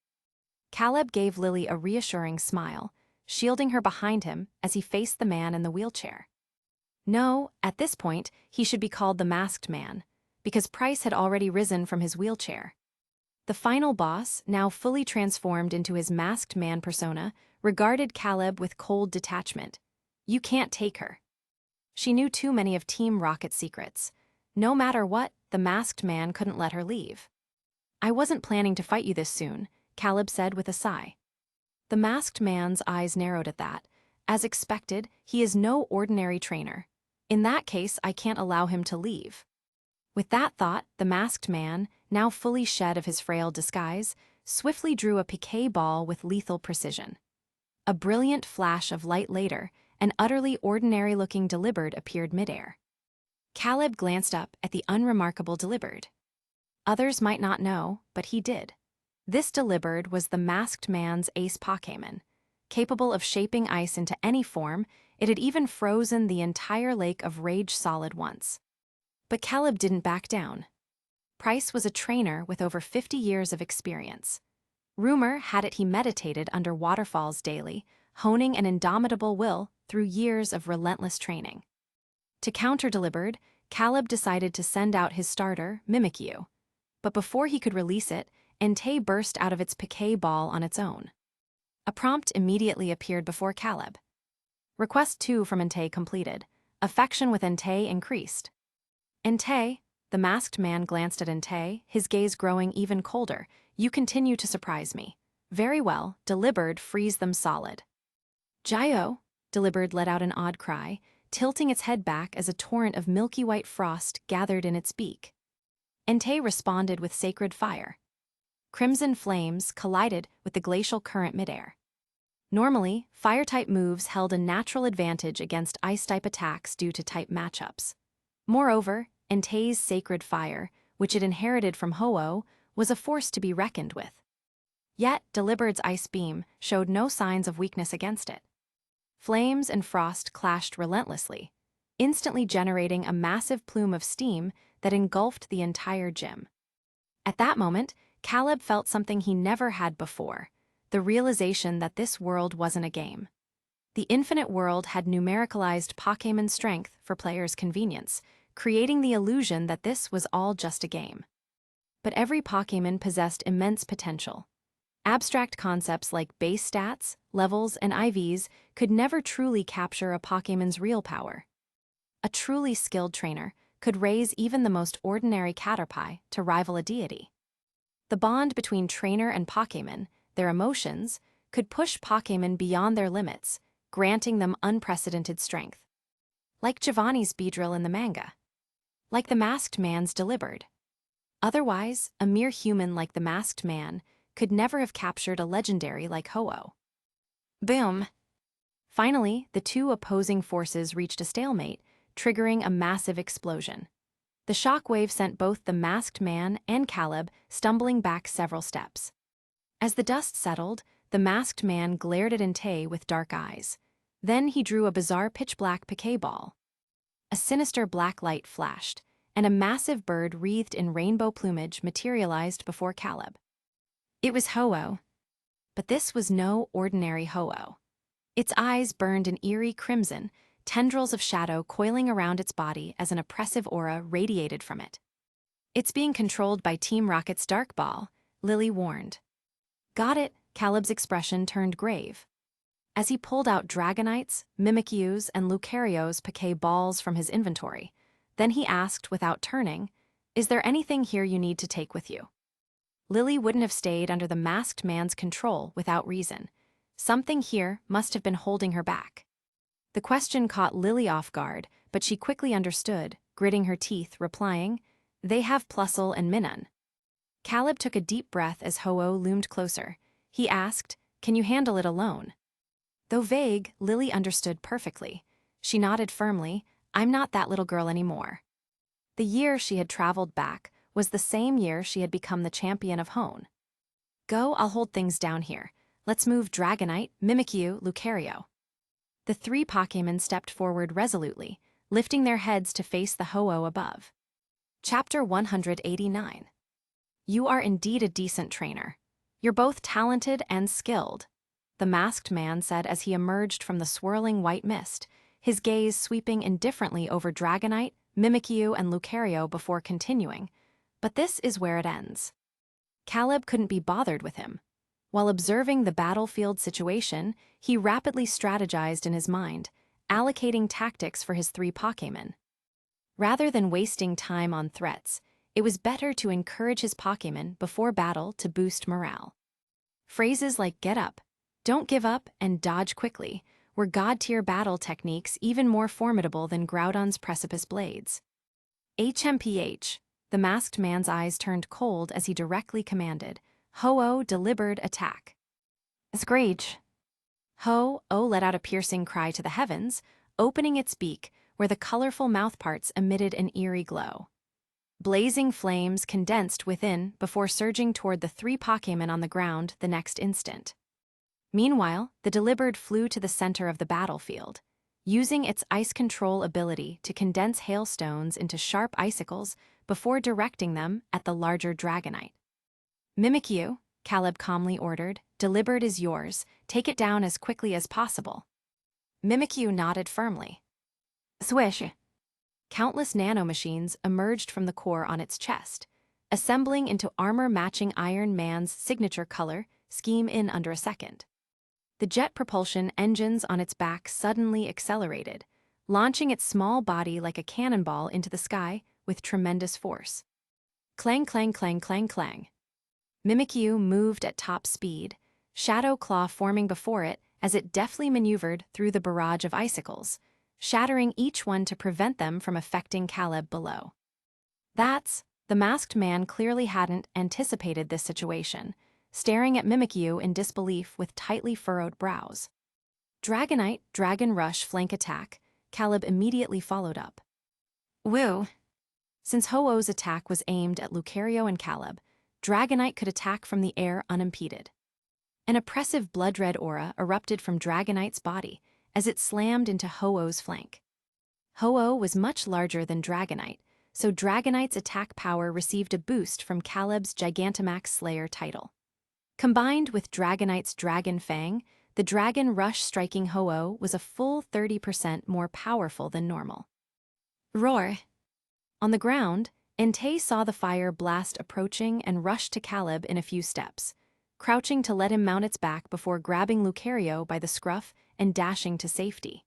Caleb gave Lily a reassuring smile, shielding her behind him as he faced the man in the wheelchair. No, at this point, he should be called the Masked Man, because Price had already risen from his wheelchair. The final boss, now fully transformed into his Masked Man persona, regarded Caleb with cold detachment. "You can't take her." She knew too many of Team Rocket's secrets. No matter what, the Masked Man couldn't let her leave. "I wasn't planning to fight you this soon," Caleb said with a sigh. The Masked Man's eyes narrowed at that. "As expected, he is no ordinary trainer. In that case, I can't allow him to leave." With that thought, the Masked Man, now fully shed of his frail disguise, swiftly drew a piquet ball with lethal precision. A brilliant flash of light later, an utterly ordinary-looking Delibird appeared midair. Caleb glanced up at the unremarkable Delibird. Others might not know, but he did. This Delibird was the Masked Man's ace Pokémon, capable of shaping ice into any form, It had even frozen the entire lake of rage solid once. But Caleb didn't back down. Price was a trainer with over 50 years of experience. Rumor had it he meditated under waterfalls daily, honing an indomitable will through years of relentless training. To counter Deliberate, Caleb decided to send out his starter, Mimikyu. But before he could release it, Entei burst out of its piquet ball on its own. A prompt immediately appeared before Caleb. Request 2 from Entei completed. Affection with Entei increased. Entei, the masked man glanced at Entei, his gaze growing even colder. You continue to surprise me. Very well, Deliberate, freeze them solid. Jio, Deliberate let out an odd cry, tilting its head back as a torrent of milky white frost gathered in its beak. Entei responded with sacred fire. Crimson flames collided with the glacial current midair. Normally, fire-type moves held a natural advantage against ice-type attacks due to type matchups. Moreover, Entei's sacred fire, which it inherited from Ho-Oh, was a force to be reckoned with. Yet, Deliberate's ice beam showed no signs of weakness against it. Flames and frost clashed relentlessly, instantly generating a massive plume of steam that engulfed the entire gym. At that moment, Caleb felt something he never had before, the realization that this world wasn't a game. The infinite world had numericalized Pokémon strength for players' convenience, creating the illusion that this was all just a game. But every Pokémon possessed immense potential. Abstract concepts like base stats, levels, and IVs could never truly capture a Pokémon's real power. A truly skilled trainer could raise even the most ordinary Caterpie to rival a deity. The bond between trainer and Pokémon, their emotions, could push Pokémon beyond their limits, granting them unprecedented strength. Like Giovanni's Beedrill in the manga. Like the Masked Man's Deliberate. Otherwise, a mere human like the Masked Man could never have captured a legendary like Ho-Oh. Boom! Finally, the two opposing forces reached a stalemate, triggering a massive explosion. The shockwave sent both the Masked Man and Caleb stumbling back several steps. As the dust settled, the Masked Man glared at Entei with dark eyes. Then he drew a bizarre pitch-black piquet ball. A sinister black light flashed, and a massive bird wreathed in rainbow plumage materialized before Caleb. It was Ho-Oh. But this was no ordinary Ho-Oh. Its eyes burned an eerie crimson, tendrils of shadow coiling around its body as an oppressive aura radiated from it. It's being controlled by Team Rocket's Dark Ball, Lily warned. Got it, Caleb's expression turned grave. As he pulled out Dragonites, Mimikyus, and Lucarios piquet balls from his inventory, then he asked without turning, Is there anything here you need to take with you? Lily wouldn't have stayed under the Masked Man's control without reason. Something here must have been holding her back. The question caught Lily off guard, but she quickly understood, gritting her teeth, replying, They have Plusle and Minun. Caleb took a deep breath as Ho-Oh loomed closer. He asked, Can you handle it alone? Though vague, Lily understood perfectly. She nodded firmly, I'm not that little girl anymore. The year she had traveled back was the same year she had become the champion of Hone. Go, I'll hold things down here. Let's move Dragonite, Mimikyu, Lucario. The three Pokémon stepped forward resolutely, lifting their heads to face the Ho-Oh above. Chapter 189. You are indeed a decent trainer. You're both talented and skilled, the Masked Man said as he emerged from the swirling white mist, his gaze sweeping indifferently over Dragonite, Mimikyu, and Lucario before continuing. But this is where it ends. Caleb couldn't be bothered with him. While observing the battlefield situation, he rapidly strategized in his mind, allocating tactics for his three Pokémon. Rather than wasting time on threats, it was better to encourage his Pokémon before battle to boost morale. Phrases like get up, don't give up, and dodge quickly were god-tier battle techniques even more formidable than Groudon's precipice blades. HMPH, the Masked Man's eyes turned cold as he directly commanded, Ho-Oh delivered attack. Screech. Ho-Oh let out a piercing cry to the heavens, opening its beak, where the colorful mouthparts emitted an eerie glow. Blazing flames condensed within before surging toward the three Pokémon on the ground the next instant. Meanwhile, the Deliberate flew to the center of the battlefield. using its ice control ability to condense hailstones into sharp icicles before directing them at the larger Dragonite. "Mimikyu," Caleb calmly ordered, "deliberate is yours. Take it down as quickly as possible." Mimikyu nodded firmly. Swish! Countless nanomachines emerged from the core on its chest, assembling into armor-matching Iron Man's signature color scheme in under a second. The jet propulsion engines on its back suddenly accelerated, launching its small body like a cannonball into the sky with tremendous force. Clang, clang, clang, clang, clang. Mimikyu moved at top speed, Shadow Claw forming before it as it deftly maneuvered through the barrage of icicles, shattering each one to prevent them from affecting Caleb below. The masked man clearly hadn't anticipated this situation, staring at Mimikyu in disbelief with tightly furrowed brows. "Dragonite, Dragon Rush flank attack," Caleb immediately followed up. "Woo!" Since Ho-Oh's attack was aimed at Lucario and Caleb, Dragonite could attack from the air unimpeded. An oppressive blood-red aura erupted from Dragonite's body as it slammed into Ho-Oh's flank. Ho-Oh was much larger than Dragonite, so Dragonite's attack power received a boost from Caleb's Gigantamax Slayer title. Combined with Dragonite's Dragon Fang, the Dragon Rush striking Ho-Oh was a full 30% more powerful than normal. Roar! On the ground, Entei saw the fire blast approaching and rushed to Caleb in a few steps, crouching to let him mount its back before grabbing Lucario by the scruff and dashing to safety.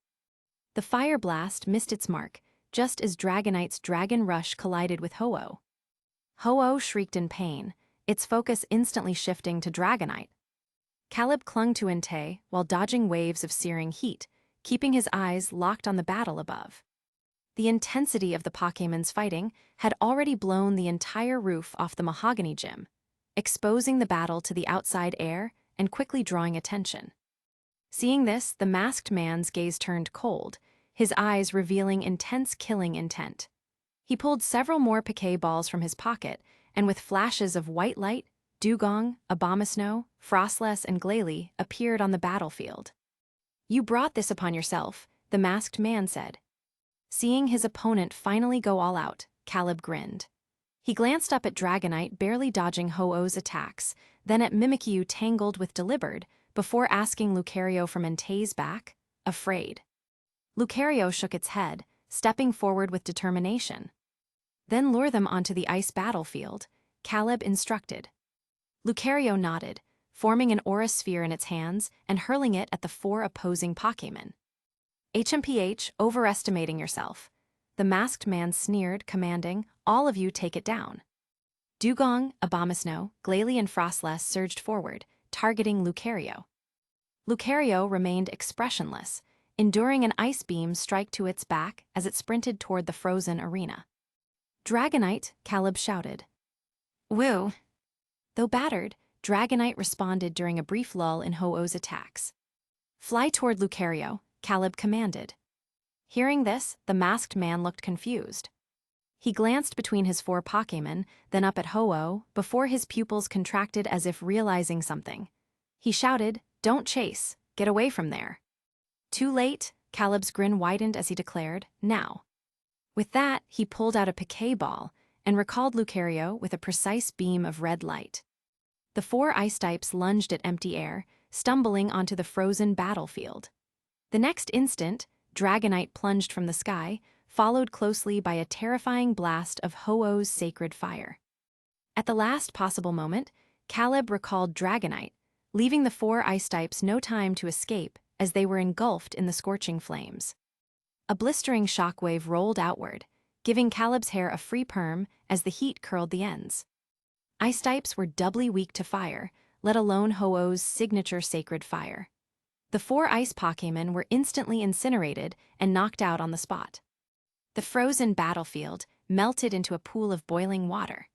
The fire blast missed its mark, just as Dragonite's Dragon Rush collided with Ho-Oh. Ho-Oh shrieked in pain, its focus instantly shifting to Dragonite. Caleb clung to Entei while dodging waves of searing heat, keeping his eyes locked on the battle above. The intensity of the Pokémon's fighting had already blown the entire roof off the Mahogany Gym, exposing the battle to the outside air and quickly drawing attention. Seeing this, the masked man's gaze turned cold, his eyes revealing intense killing intent. He pulled several more Pokéballs from his pocket, and with flashes of white light, Dugong, Abomasnow, Frostless, and Glalie appeared on the battlefield. "You brought this upon yourself," the masked man said. Seeing his opponent finally go all out, Caleb grinned. He glanced up at Dragonite barely dodging Ho-Oh's attacks, then at Mimikyu tangled with Deliberate, before asking Lucario from Entei's back, "Afraid?" Lucario shook its head, stepping forward with determination. "Then lure them onto the ice battlefield," Caleb instructed. Lucario nodded, forming an aura sphere in its hands and hurling it at the 4 opposing Pokémon. "HMPH, overestimating yourself," the masked man sneered, commanding, "All of you take it down." Dugong, Abomasnow, Glalie, and Frostless surged forward, targeting Lucario. Lucario remained expressionless, enduring an ice beam strike to its back as it sprinted toward the frozen arena. "Dragonite," Caleb shouted. "Woo!" Though battered, Dragonite responded during a brief lull in Ho-Oh's attacks. "Fly toward Lucario," Caleb commanded. Hearing this, the masked man looked confused. He glanced between his 4 Pokémon, then up at Ho-Oh, before his pupils contracted as if realizing something. He shouted, "Don't chase, get away from there." "Too late," Caleb's grin widened as he declared, "Now." With that, he pulled out a Pokéball and recalled Lucario with a precise beam of red light. The 4 ice types lunged at empty air, stumbling onto the frozen battlefield. The next instant, Dragonite plunged from the sky, followed closely by a terrifying blast of Ho-Oh's sacred fire. At the last possible moment, Caleb recalled Dragonite, leaving the 4 ice types no time to escape as they were engulfed in the scorching flames. A blistering shockwave rolled outward, giving Caleb's hair a free perm as the heat curled the ends. Ice types were doubly weak to fire, let alone Ho-Oh's signature sacred fire. The 4 ice Pokémon were instantly incinerated and knocked out on the spot. The frozen battlefield melted into a pool of boiling water.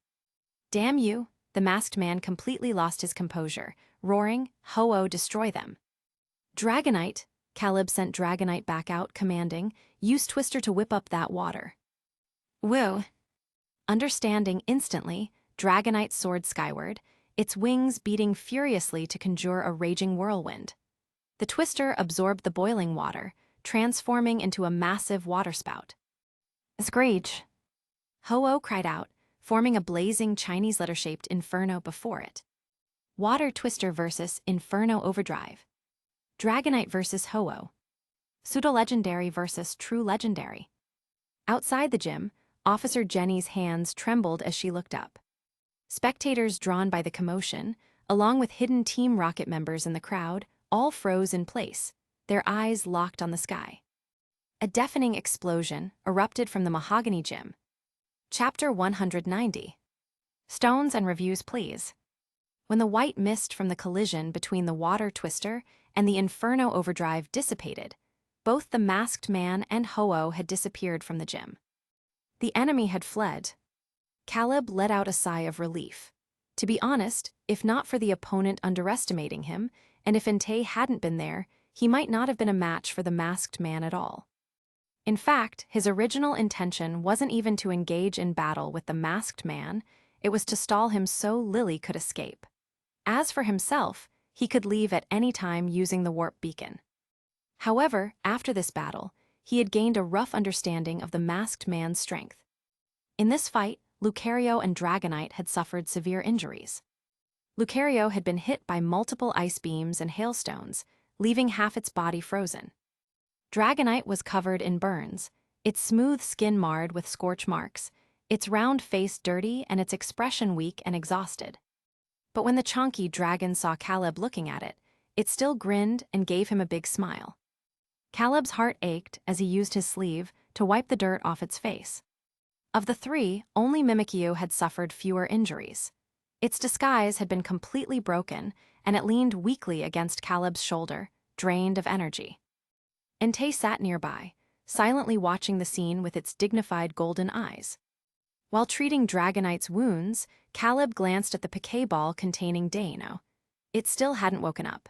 "Damn you," the masked man completely lost his composure, roaring, "Ho-Oh, destroy them." "Dragonite," Caleb sent Dragonite back out, commanding, "Use Twister to whip up that water." "Woo." Understanding instantly, Dragonite soared skyward, its wings beating furiously to conjure a raging whirlwind. The Twister absorbed the boiling water, transforming into a massive waterspout. Screech! Ho-Oh cried out, forming a blazing Chinese letter-shaped inferno before it. Water Twister versus Inferno Overdrive. Dragonite versus Ho-Oh. Pseudo-legendary versus true legendary. Outside the gym, Officer Jenny's hands trembled as she looked up. Spectators drawn by the commotion, along with hidden Team Rocket members in the crowd, all froze in place, their eyes locked on the sky. A deafening explosion erupted from the Mahogany Gym. Chapter 190. Stones and reviews, please. When the white mist from the collision between the Water Twister and the Inferno Overdrive dissipated, both the masked man and Ho-Oh had disappeared from the gym. The enemy had fled. Caleb let out a sigh of relief. To be honest, if not for the opponent underestimating him, and if Entei hadn't been there, he might not have been a match for the masked man at all. In fact, his original intention wasn't even to engage in battle with the masked man, it was to stall him so Lily could escape. As for himself, he could leave at any time using the warp beacon. However, after this battle, he had gained a rough understanding of the masked man's strength. In this fight, Lucario and Dragonite had suffered severe injuries. Lucario had been hit by multiple ice beams and hailstones, leaving half its body frozen. Dragonite was covered in burns, its smooth skin marred with scorch marks, its round face dirty and its expression weak and exhausted. But when the chonky dragon saw Caleb looking at it, it still grinned and gave him a big smile. Caleb's heart ached as he used his sleeve to wipe the dirt off its face. Of the three, only Mimikyu had suffered fewer injuries. Its disguise had been completely broken, and it leaned weakly against Caleb's shoulder, drained of energy. Entei sat nearby, silently watching the scene with its dignified golden eyes. While treating Dragonite's wounds, Caleb glanced at the Pokéball containing Deino. It still hadn't woken up.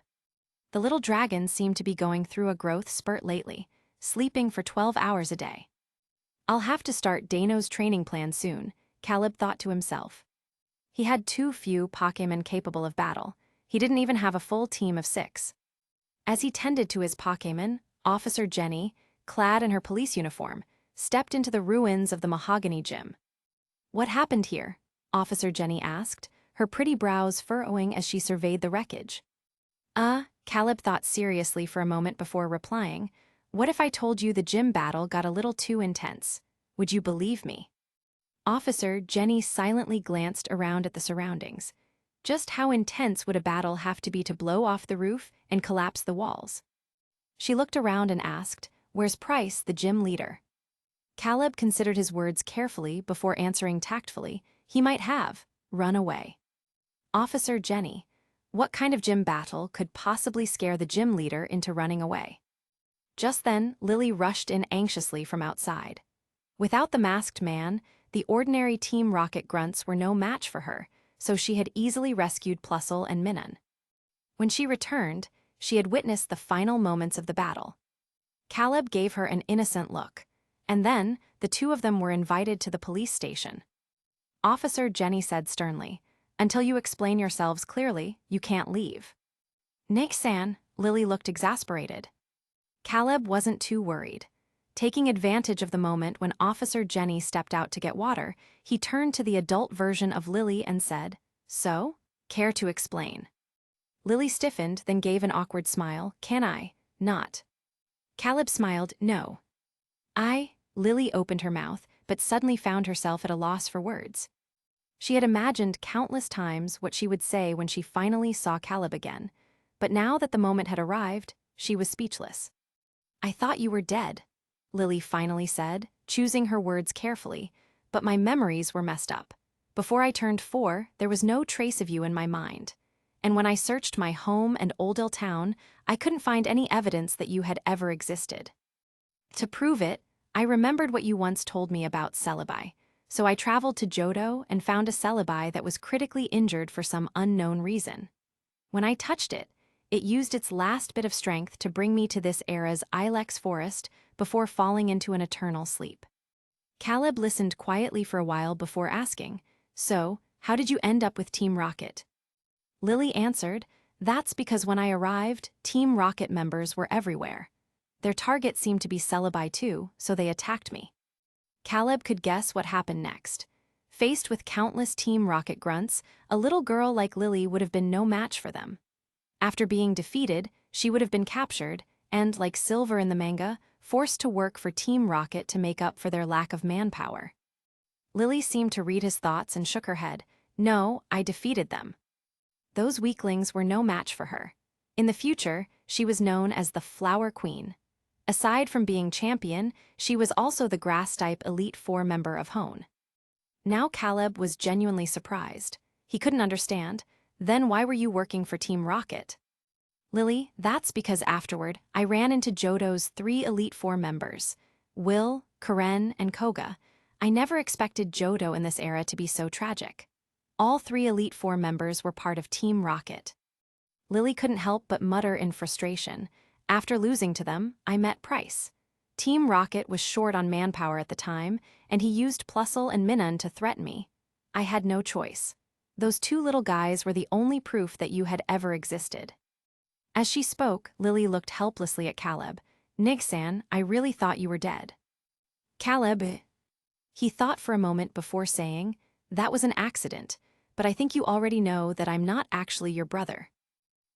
The little dragon seemed to be going through a growth spurt lately, sleeping for 12 hours a day. I'll have to start Deino's training plan soon, Caleb thought to himself. He had too few Pokémon capable of battle. He didn't even have a full team of 6. As he tended to his Pokémon, Officer Jenny, clad in her police uniform, stepped into the ruins of the Mahogany Gym. "What happened here?" Officer Jenny asked, her pretty brows furrowing as she surveyed the wreckage. Caleb thought seriously for a moment before replying. "What if I told you the gym battle got a little too intense? Would you believe me?" Officer Jenny silently glanced around at the surroundings. Just how intense would a battle have to be to blow off the roof and collapse the walls? She looked around and asked, "Where's Price, the gym leader?" Caleb considered his words carefully before answering tactfully. He might have run away. Officer Jenny, what kind of gym battle could possibly scare the gym leader into running away? Just then, Lily rushed in anxiously from outside. Without the masked man, the ordinary Team Rocket grunts were no match for her, so she had easily rescued Plusle and Minun. When she returned, she had witnessed the final moments of the battle. Caleb gave her an innocent look, and then the two of them were invited to the police station. Officer Jenny said sternly, "Until you explain yourselves clearly, you can't leave." "Nick-san," Lily looked exasperated. Caleb wasn't too worried. Taking advantage of the moment when Officer Jenny stepped out to get water, he turned to the adult version of Lily and said, "So, care to explain?" Lily stiffened, then gave an awkward smile. "Can I? Not." Caleb smiled, "No." Lily opened her mouth, but suddenly found herself at a loss for words. She had imagined countless times what she would say when she finally saw Caleb again, but now that the moment had arrived, she was speechless. "I thought you were dead," Lily finally said, choosing her words carefully, "but my memories were messed up. Before I turned 4, there was no trace of you in my mind. And when I searched my home and Oldale Town, I couldn't find any evidence that you had ever existed. To prove it, I remembered what you once told me about Celebi, so I traveled to Johto and found a Celebi that was critically injured for some unknown reason. When I touched it, it used its last bit of strength to bring me to this era's Ilex forest before falling into an eternal sleep." Caleb listened quietly for a while before asking, "So, how did you end up with Team Rocket?" Lily answered, "That's because when I arrived, Team Rocket members were everywhere. Their target seemed to be Celebi too, so they attacked me. Caleb could guess what happened next. Faced with countless Team Rocket grunts, a little girl like Lily would have been no match for them. After being defeated, she would have been captured, and, like Silver in the manga, forced to work for Team Rocket to make up for their lack of manpower. Lily seemed to read his thoughts and shook her head. No, I defeated them. Those weaklings were no match for her. In the future, she was known as the Flower Queen. Aside from being champion, she was also the Grass-type Elite Four member of Hone. Now Caleb was genuinely surprised. He couldn't understand. Then why were you working for Team Rocket? Lily, that's because afterward, I ran into Johto's 3 Elite Four members. Will, Karen, and Koga. I never expected Johto in this era to be so tragic. All 3 Elite Four members were part of Team Rocket. Lily couldn't help but mutter in frustration. After losing to them, I met Price. Team Rocket was short on manpower at the time, and he used Plusle and Minun to threaten me. I had no choice. Those 2 little guys were the only proof that you had ever existed. As she spoke, Lily looked helplessly at Caleb. Nigsan, I really thought you were dead. Caleb. He thought for a moment before saying, that was an accident, but I think you already know that I'm not actually your brother.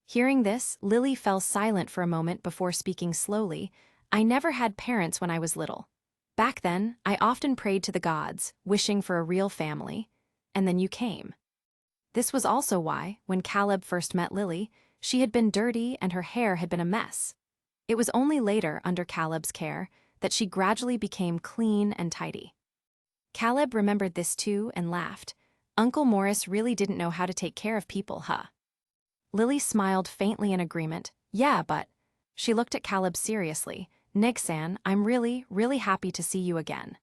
Hearing this, Lily fell silent for a moment before speaking slowly. I never had parents when I was little. Back then, I often prayed to the gods, wishing for a real family, and then you came. This was also why, when Caleb first met Lily, she had been dirty and her hair had been a mess. It was only later, under Caleb's care, that she gradually became clean and tidy. Caleb remembered this too and laughed. Uncle Morris really didn't know how to take care of people, huh? Lily smiled faintly in agreement. Yeah, but... She looked at Caleb seriously. Nigsan, I'm really, really happy to see you again.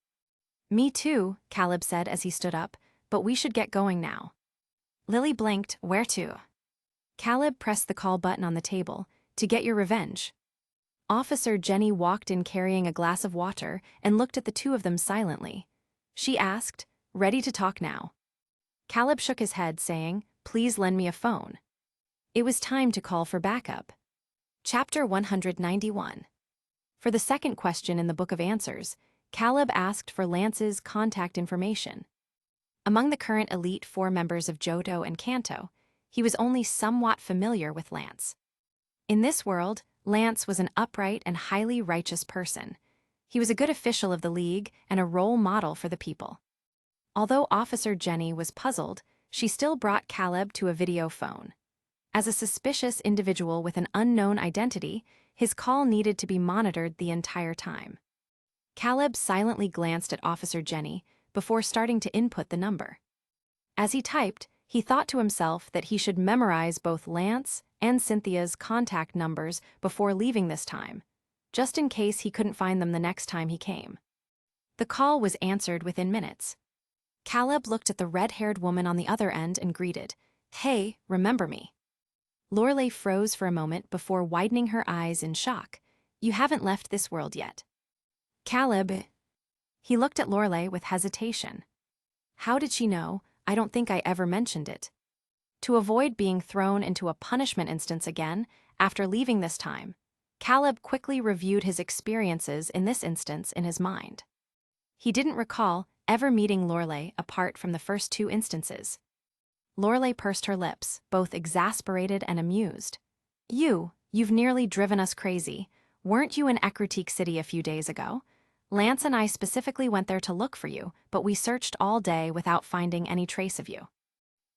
Me too, Caleb said as he stood up, but we should get going now. Lily blinked. Where to? Caleb pressed the call button on the table. To get your revenge. Officer Jenny walked in carrying a glass of water and looked at the 2 of them silently. She asked, ready to talk now. Caleb shook his head, saying, please lend me a phone. It was time to call for backup. Chapter 191. For the second question in the Book of Answers, Caleb asked for Lance's contact information. Among the current Elite Four members of Johto and Kanto, he was only somewhat familiar with Lance. In this world, Lance was an upright and highly righteous person. He was a good official of the League and a role model for the people. Although Officer Jenny was puzzled, she still brought Caleb to a video phone. As a suspicious individual with an unknown identity, his call needed to be monitored the entire time. Caleb silently glanced at Officer Jenny before starting to input the number. As he typed, he thought to himself that he should memorize both Lance and Cynthia's contact numbers before leaving this time, just in case he couldn't find them the next time he came. The call was answered within minutes. Caleb looked at the red-haired woman on the other end and greeted, Hey, remember me? Lorelei froze for a moment before widening her eyes in shock. You haven't left this world yet. Caleb. He looked at Lorelei with hesitation. How did she know? I don't think I ever mentioned it. To avoid being thrown into a punishment instance again, after leaving this time, Caleb quickly reviewed his experiences in this instance in his mind. He didn't recall ever meeting Lorelei apart from the first 2 instances. Lorelei pursed her lips, both exasperated and amused. You've nearly driven us crazy. Weren't you in Ecruteak City a few days ago? Lance and I specifically went there to look for you, but we searched all day without finding any trace of you.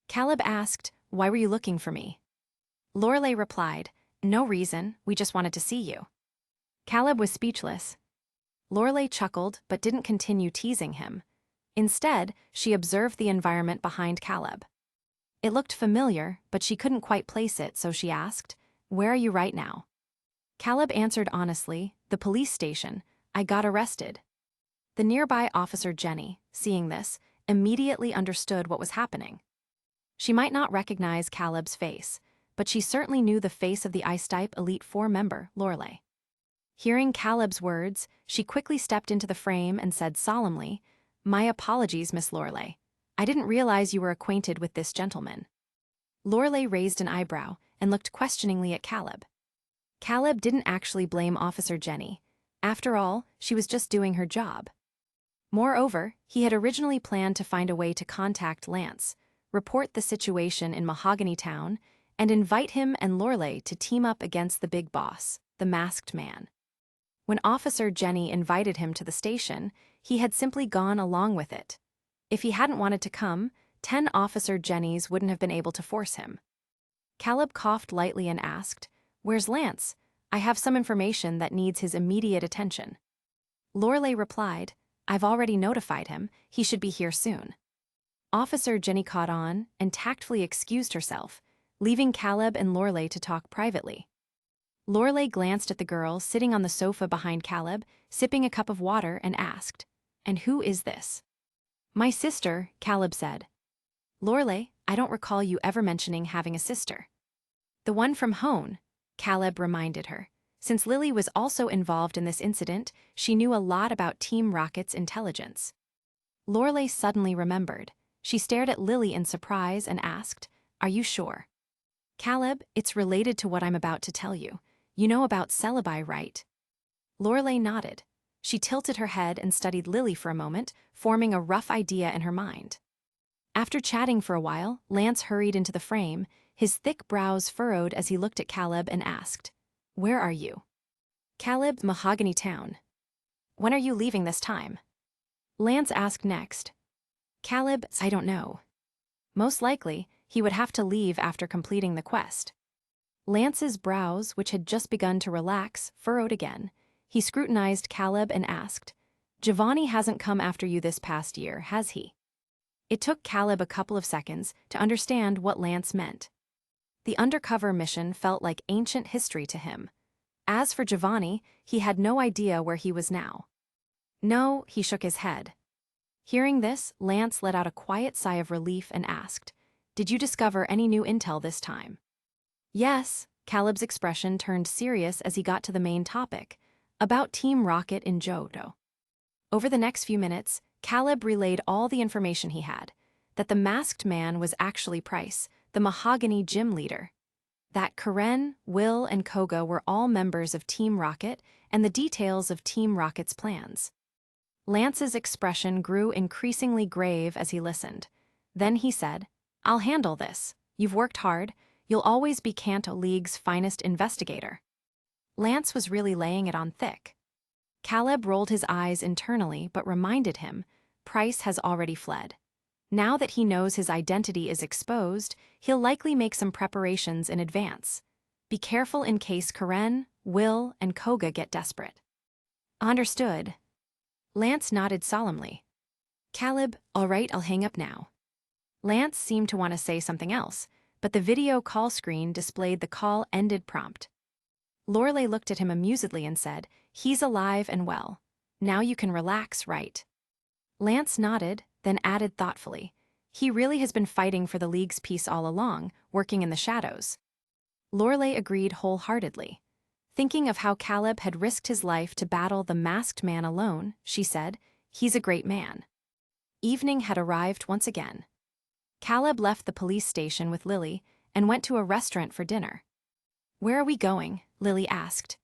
Caleb asked, why were you looking for me? Lorelei replied, no reason, we just wanted to see you. Caleb was speechless. Lorelei chuckled but didn't continue teasing him. Instead, she observed the environment behind Caleb. It looked familiar, but she couldn't quite place it, so she asked, where are you right now? Caleb answered honestly, the police station. I got arrested. The nearby Officer Jenny, seeing this, immediately understood what was happening. She might not recognize Caleb's face, but she certainly knew the face of the Ice-type Elite Four member, Lorelei. Hearing Caleb's words, she quickly stepped into the frame and said solemnly, my apologies, Miss Lorelei. I didn't realize you were acquainted with this gentleman. Lorelei raised an eyebrow and looked questioningly at Caleb. Caleb didn't actually blame Officer Jenny. After all, she was just doing her job. Moreover, he had originally planned to find a way to contact Lance, report the situation in Mahogany Town, and invite him and Lorelei to team up against the big boss, the masked man. When Officer Jenny invited him to the station, he had simply gone along with it. If he hadn't wanted to come, 10 Officer Jennys wouldn't have been able to force him. Caleb coughed lightly and asked, "Where's Lance? I have some information that needs his immediate attention." Lorelei replied, "I've already notified him, he should be here soon." Officer Jenny caught on and tactfully excused herself, leaving Caleb and Lorelei to talk privately. Lorelei glanced at the girl sitting on the sofa behind Caleb, sipping a cup of water, and asked, "And who is this?" "My sister," Caleb said. "Lorelei, I don't recall you ever mentioning having a sister." "The one from Hone," Caleb reminded her. Since Lily was also involved in this incident, she knew a lot about Team Rocket's intelligence. Lorelei suddenly remembered. She stared at Lily in surprise and asked, "Are you sure?" "Caleb, it's related to what I'm about to tell you. You know about Celebi, right?" Lorelei nodded. She tilted her head and studied Lily for a moment, forming a rough idea in her mind. After chatting for a while, Lance hurried into the frame, his thick brows furrowed as he looked at Caleb and asked, "Where are you?" "Caleb, Mahogany Town." "When are you leaving this time?" Lance asked next. "Caleb, I don't know. Most likely, he would have to leave after completing the quest." Lance's brows, which had just begun to relax, furrowed again. He scrutinized Caleb and asked, "Giovanni hasn't come after you this past year, has he?" It took Caleb a couple of seconds to understand what Lance meant. The undercover mission felt like ancient history to him. As for Giovanni, he had no idea where he was now. "No," he shook his head. Hearing this, Lance let out a quiet sigh of relief and asked, "Did you discover any new intel this time?" "Yes," Caleb's expression turned serious as he got to the main topic, about Team Rocket in Johto. Over the next few minutes, Caleb relayed all the information he had, that the masked man was actually Price, the Mahogany gym leader, that Karen, Will, and Koga were all members of Team Rocket, and the details of Team Rocket's plans. Lance's expression grew increasingly grave as he listened. Then he said, "I'll handle this. You've worked hard. You'll always be Kanto League's finest investigator." Lance was really laying it on thick. Caleb rolled his eyes internally but reminded him, Price has already fled. Now that he knows his identity is exposed, he'll likely make some preparations in advance. Be careful in case Karen, Will, and Koga get desperate. "Understood." Lance nodded solemnly. "Caleb, all right, I'll hang up now." Lance seemed to want to say something else, but the video call screen displayed the call ended prompt. Lorelei looked at him amusedly and said, "He's alive and well. Now you can relax, right?" Lance nodded, then added thoughtfully, "He really has been fighting for the League's peace all along, working in the shadows." Lorelei agreed wholeheartedly. Thinking of how Caleb had risked his life to battle the masked man alone, she said, "He's a great man." Evening had arrived once again. Caleb left the police station with Lily and went to a restaurant for dinner. "Where are we going?" Lily asked.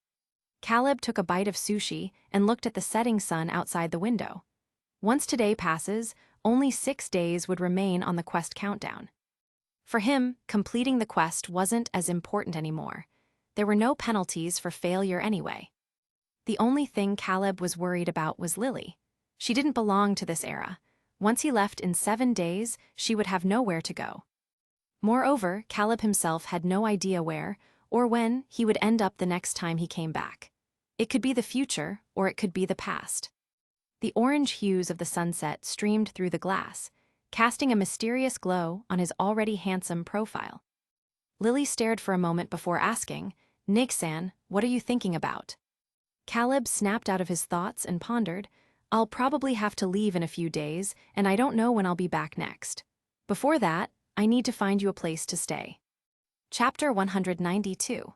Caleb took a bite of sushi and looked at the setting sun outside the window. Once today passes, only 6 days would remain on the quest countdown. For him, completing the quest wasn't as important anymore. There were no penalties for failure anyway. The only thing Caleb was worried about was Lily. She didn't belong to this era. Once he left in 7 days, she would have nowhere to go. Moreover, Caleb himself had no idea where, or when, he would end up the next time he came back. It could be the future, or it could be the past. The orange hues of the sunset streamed through the glass, casting a mysterious glow on his already handsome profile. Lily stared for a moment before asking, "Nig-san, what are you thinking about?" Caleb snapped out of his thoughts and pondered, "I'll probably have to leave in a few days, and I don't know when I'll be back next. Before that, I need to find you a place to stay." Chapter 192.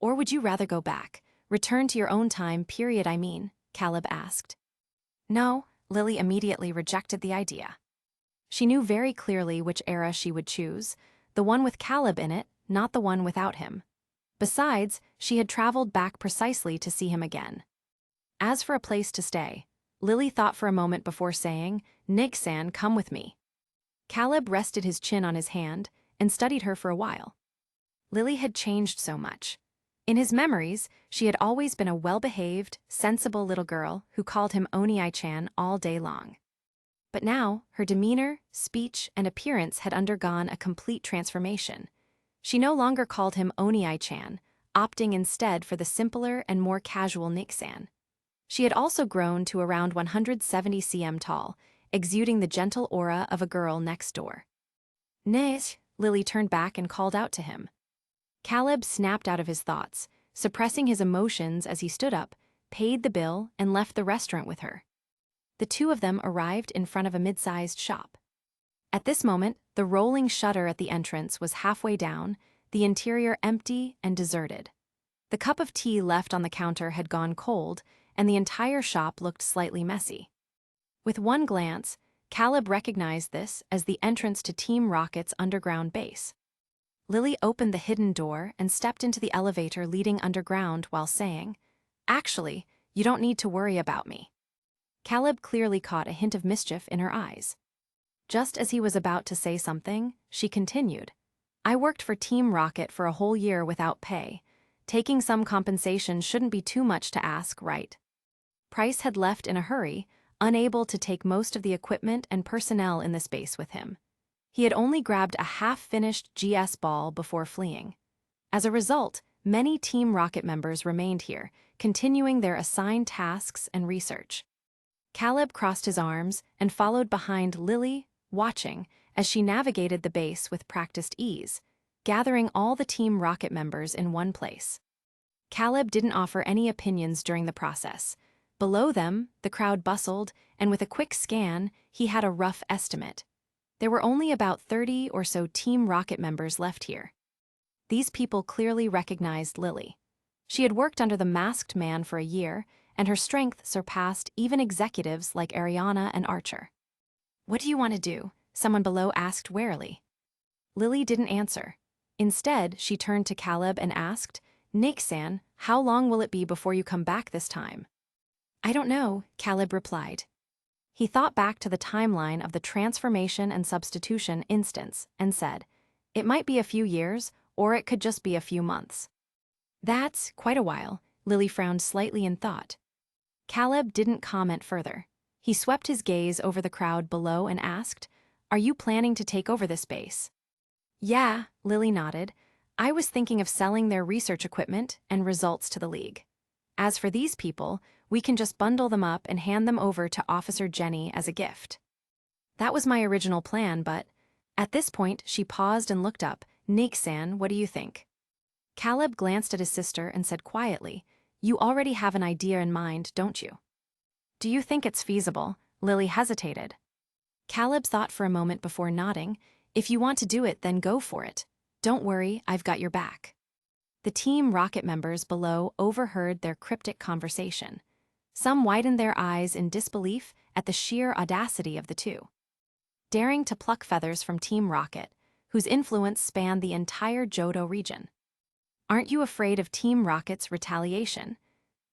"Or would you rather go back, return to your own time, period, I mean?" Caleb asked. No, Lily immediately rejected the idea. She knew very clearly which era she would choose, the one with Caleb in it, not the one without him. Besides, she had traveled back precisely to see him again. As for a place to stay, Lily thought for a moment before saying, "Nig-san, come with me." Caleb rested his chin on his hand and studied her for a while. Lily had changed so much. In his memories, she had always been a well-behaved, sensible little girl who called him Oni-chan all day long. But now, her demeanor, speech, and appearance had undergone a complete transformation. She no longer called him Oni-chan, opting instead for the simpler and more casual Nig-san. She had also grown to around 170 cm tall, exuding the gentle aura of a girl next door. "Nish," Lily turned back and called out to him. Caleb snapped out of his thoughts, suppressing his emotions as he stood up, paid the bill, and left the restaurant with her. The two of them arrived in front of a mid-sized shop. At this moment, the rolling shutter at the entrance was halfway down, the interior empty and deserted. The cup of tea left on the counter had gone cold, and the entire shop looked slightly messy. With one glance, Caleb recognized this as the entrance to Team Rocket's underground base. Lily opened the hidden door and stepped into the elevator leading underground while saying, "Actually, you don't need to worry about me." Caleb clearly caught a hint of mischief in her eyes. Just as he was about to say something, she continued, "I worked for Team Rocket for a whole year without pay. Taking some compensation shouldn't be too much to ask, right?" Price had left in a hurry, unable to take most of the equipment and personnel in the space with him. He had only grabbed a half-finished GS ball before fleeing. As a result, many Team Rocket members remained here, continuing their assigned tasks and research. Caleb crossed his arms and followed behind Lily, watching as she navigated the base with practiced ease, gathering all the Team Rocket members in one place. Caleb didn't offer any opinions during the process. Below them, the crowd bustled, and with a quick scan, he had a rough estimate. There were only about 30 or so Team Rocket members left here. These people clearly recognized Lily. She had worked under the masked man for a year, and her strength surpassed even executives like Ariana and Archer. "What do you want to do?" someone below asked warily. Lily didn't answer. Instead, she turned to Caleb and asked, "Nig-san, how long will it be before you come back this time?" "I don't know," Caleb replied. He thought back to the timeline of the transformation and substitution instance and said, "It might be a few years, or it could just be a few months." "That's quite a while," Lily frowned slightly in thought. Caleb didn't comment further. He swept his gaze over the crowd below and asked, "Are you planning to take over this base?" "Yeah," Lily nodded. "I was thinking of selling their research equipment and results to the League. As for these people, we can just bundle them up and hand them over to Officer Jenny as a gift." That was my original plan, but... At this point, she paused and looked up. "Nig-san, what do you think?" Caleb glanced at his sister and said quietly, "You already have an idea in mind, don't you?" "Do you think it's feasible?" Lily hesitated. Caleb thought for a moment before nodding. "If you want to do it, then go for it. Don't worry, I've got your back." The Team Rocket members below overheard their cryptic conversation. Some widened their eyes in disbelief at the sheer audacity of the two. Daring to pluck feathers from Team Rocket, whose influence spanned the entire Johto region. Aren't you afraid of Team Rocket's retaliation?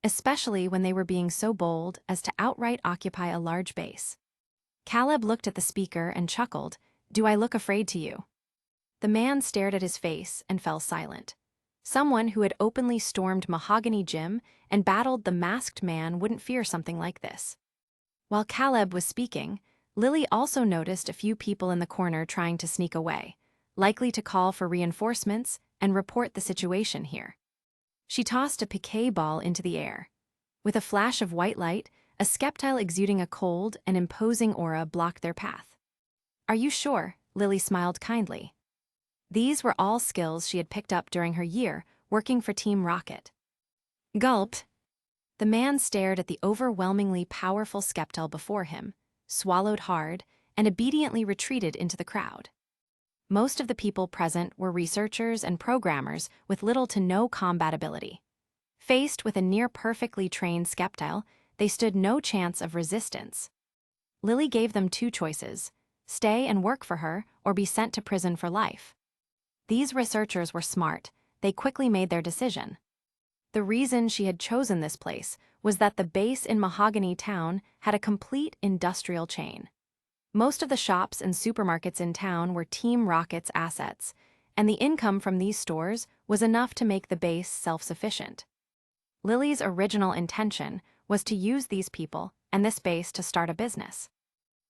Especially when they were being so bold as to outright occupy a large base. Caleb looked at the speaker and chuckled, "Do I look afraid to you?" The man stared at his face and fell silent. Someone who had openly stormed Mahogany Gym and battled the masked man wouldn't fear something like this. While Caleb was speaking, Lily also noticed a few people in the corner trying to sneak away, likely to call for reinforcements and report the situation here. She tossed a piquet ball into the air. With a flash of white light, a Sceptile exuding a cold and imposing aura blocked their path. "Are you sure?" Lily smiled kindly. These were all skills she had picked up during her year working for Team Rocket. Gulp. The man stared at the overwhelmingly powerful Sceptile before him, swallowed hard, and obediently retreated into the crowd. Most of the people present were researchers and programmers with little to no combat ability. Faced with a near-perfectly trained Sceptile, they stood no chance of resistance. Lily gave them two choices: stay and work for her, or be sent to prison for life. These researchers were smart. they quickly made their decision. The reason she had chosen this place was that the base in Mahogany Town had a complete industrial chain. Most of the shops and supermarkets in town were Team Rocket's assets, and the income from these stores was enough to make the base self-sufficient. Lily's original intention was to use these people and this base to start a business.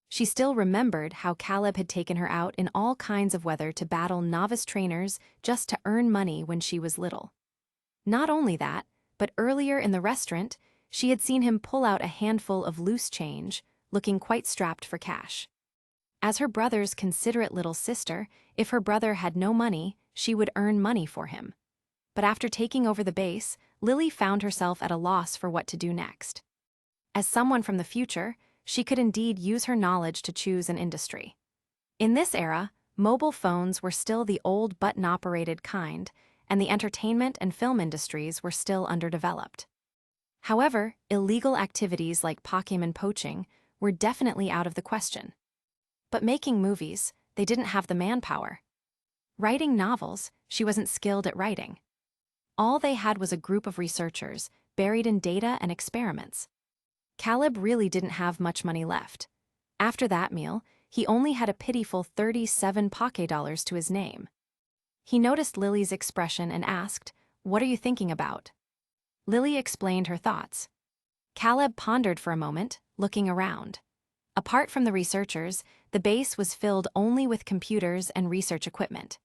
She still remembered how Caleb had taken her out in all kinds of weather to battle novice trainers just to earn money when she was little. Not only that, but earlier in the restaurant, she had seen him pull out a handful of loose change, looking quite strapped for cash. As her brother's considerate little sister, if her brother had no money, she would earn money for him. But after taking over the base, Lily found herself at a loss for what to do next. As someone from the future, she could indeed use her knowledge to choose an industry. In this era, mobile phones were still the old button-operated kind, and the entertainment and film industries were still underdeveloped. However, illegal activities like Pokémon poaching were definitely out of the question. But making movies, they didn't have the manpower. Writing novels, she wasn't skilled at writing. All they had was a group of researchers, buried in data and experiments. Caleb really didn't have much money left. After that meal, he only had a pitiful 37 Poké dollars to his name. He noticed Lily's expression and asked, "What are you thinking about?" Lily explained her thoughts. Caleb pondered for a moment, looking around. Apart from the researchers, the base was filled only with computers and research equipment.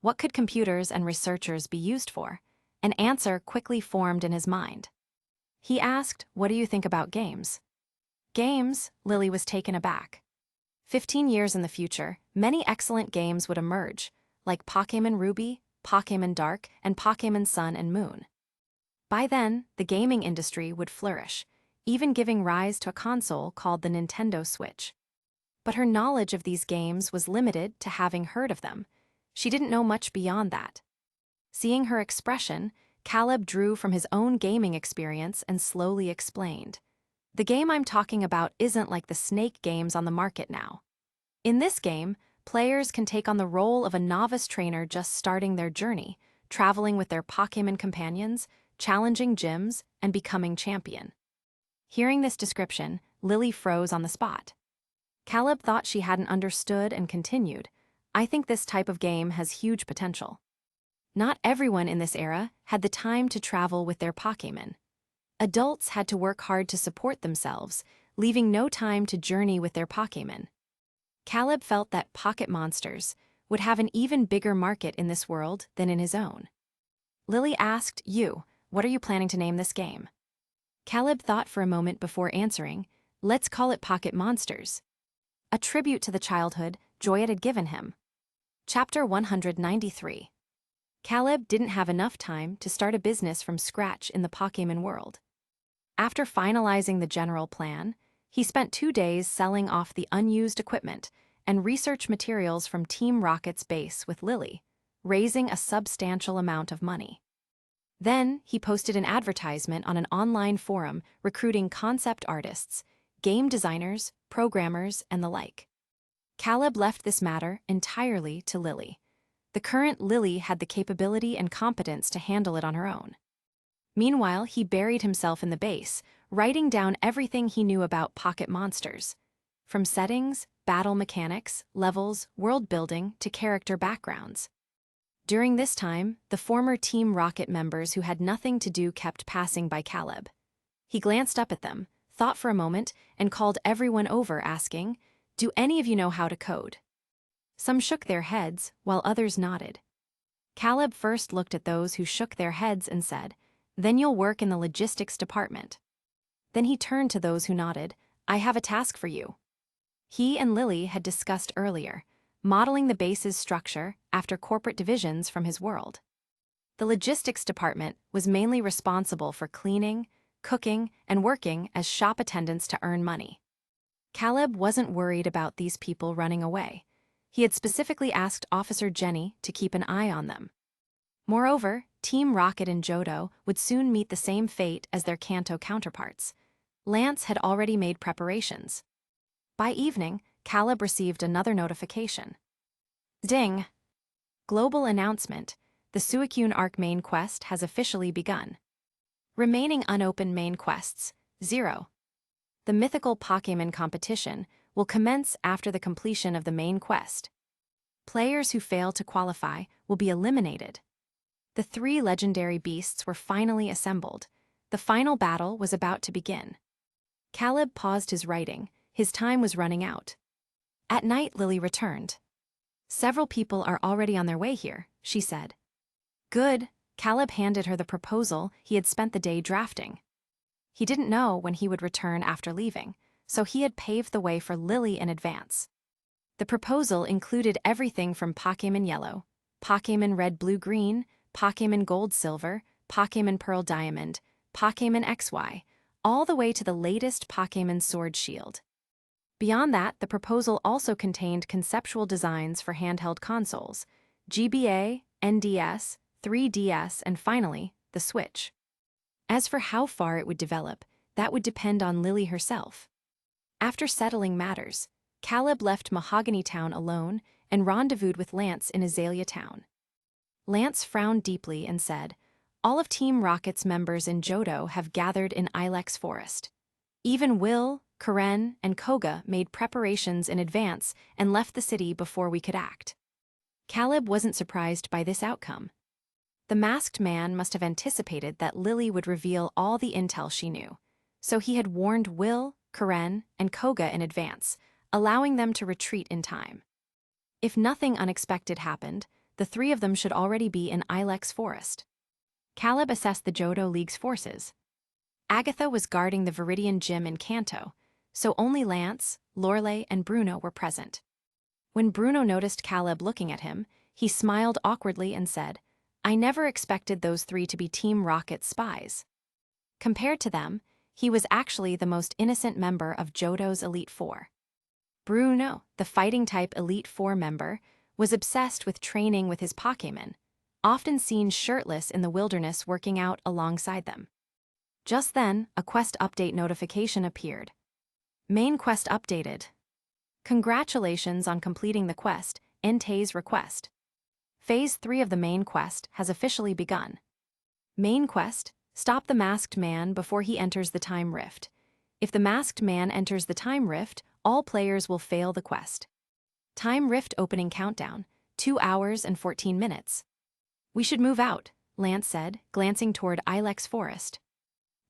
What could computers and researchers be used for? An answer quickly formed in his mind. He asked, "What do you think about games?" Games? Lily was taken aback. 15 years in the future, many excellent games would emerge, like Pokémon Ruby, Pokémon Dark, and Pokémon Sun and Moon. By then, the gaming industry would flourish, even giving rise to a console called the Nintendo Switch. But her knowledge of these games was limited to having heard of them. She didn't know much beyond that. Seeing her expression, Caleb drew from his own gaming experience and slowly explained. "The game I'm talking about isn't like the snake games on the market now. In this game, players can take on the role of a novice trainer just starting their journey, traveling with their Pokémon companions, challenging gyms, and becoming champion." Hearing this description, Lily froze on the spot. Caleb thought she hadn't understood and continued, "I think this type of game has huge potential." Not everyone in this era had the time to travel with their Pokémon. Adults had to work hard to support themselves, leaving no time to journey with their Pokémon. Caleb felt that pocket monsters would have an even bigger market in this world than in his own. Lily asked, "What are you planning to name this game?" Caleb thought for a moment before answering, "Let's call it Pocket Monsters." A tribute to the childhood Joy had given him. Chapter 193. Caleb didn't have enough time to start a business from scratch in the Pokémon world. After finalizing the general plan, he spent 2 days selling off the unused equipment and research materials from Team Rocket's base with Lily, raising a substantial amount of money. Then, he posted an advertisement on an online forum recruiting concept artists, game designers, programmers, and the like. Caleb left this matter entirely to Lily. The current Lily had the capability and competence to handle it on her own. Meanwhile, he buried himself in the base, writing down everything he knew about pocket monsters. From settings, battle mechanics, levels, world building, to character backgrounds. During this time, the former Team Rocket members who had nothing to do kept passing by Caleb. He glanced up at them, thought for a moment, and called everyone over asking, "Do any of you know how to code?" Some shook their heads, while others nodded. Caleb first looked at those who shook their heads and said, "Then you'll work in the logistics department." Then he turned to those who nodded, "I have a task for you." He and Lily had discussed earlier, modeling the base's structure after corporate divisions from his world. The logistics department was mainly responsible for cleaning, cooking, and working as shop attendants to earn money. Caleb wasn't worried about these people running away. He had specifically asked Officer Jenny to keep an eye on them. Moreover, Team Rocket and Johto would soon meet the same fate as their Kanto counterparts. Lance had already made preparations. By evening, Caleb received another notification. Ding! Global announcement. the Suicune Arc main quest has officially begun. Remaining unopened main quests, 0. The mythical Pokémon competition will commence after the completion of the main quest. Players who fail to qualify will be eliminated. The 3 legendary beasts were finally assembled. The final battle was about to begin. Caleb paused his writing. His time was running out. At night, Lily returned. "Several people are already on their way here," she said. "Good." Caleb handed her the proposal he had spent the day drafting. He didn't know when he would return after leaving, so he had paved the way for Lily in advance. The proposal included everything from Pokémon Yellow, Pokémon Red Blue Green, Pokémon Gold Silver, Pokémon Pearl Diamond, Pokémon XY, all the way to the latest Pokémon Sword Shield. Beyond that, the proposal also contained conceptual designs for handheld consoles, GBA, NDS, 3DS, and finally, the Switch. As for how far it would develop, that would depend on Lily herself. After settling matters, Caleb left Mahogany Town alone and rendezvoused with Lance in Azalea Town. Lance frowned deeply and said, "All of Team Rocket's members in Johto have gathered in Ilex Forest. Even Will, Karen, and Koga made preparations in advance and left the city before we could act." Caleb wasn't surprised by this outcome. The masked man must have anticipated that Lily would reveal all the intel she knew, so he had warned Will, Karen, and Koga in advance, allowing them to retreat in time. If nothing unexpected happened, the 3 of them should already be in Ilex Forest. Caleb assessed the Johto League's forces. Agatha was guarding the Viridian Gym in Kanto, so only Lance, Lorelei, and Bruno were present. When Bruno noticed Caleb looking at him, he smiled awkwardly and said, "I never expected those 3 to be Team Rocket's spies." Compared to them, he was actually the most innocent member of Johto's Elite Four. Bruno, the fighting-type Elite Four member, was obsessed with training with his Pokémon, often seen shirtless in the wilderness working out alongside them. Just then, a quest update notification appeared. Main quest updated. Congratulations on completing the quest, Entei's request. Phase 3 of the main quest has officially begun. Main quest, stop the masked man before he enters the time rift. If the masked man enters the time rift, all players will fail the quest. Time rift opening countdown, 2 hours and 14 minutes. "We should move out," Lance said, glancing toward Ilex Forest.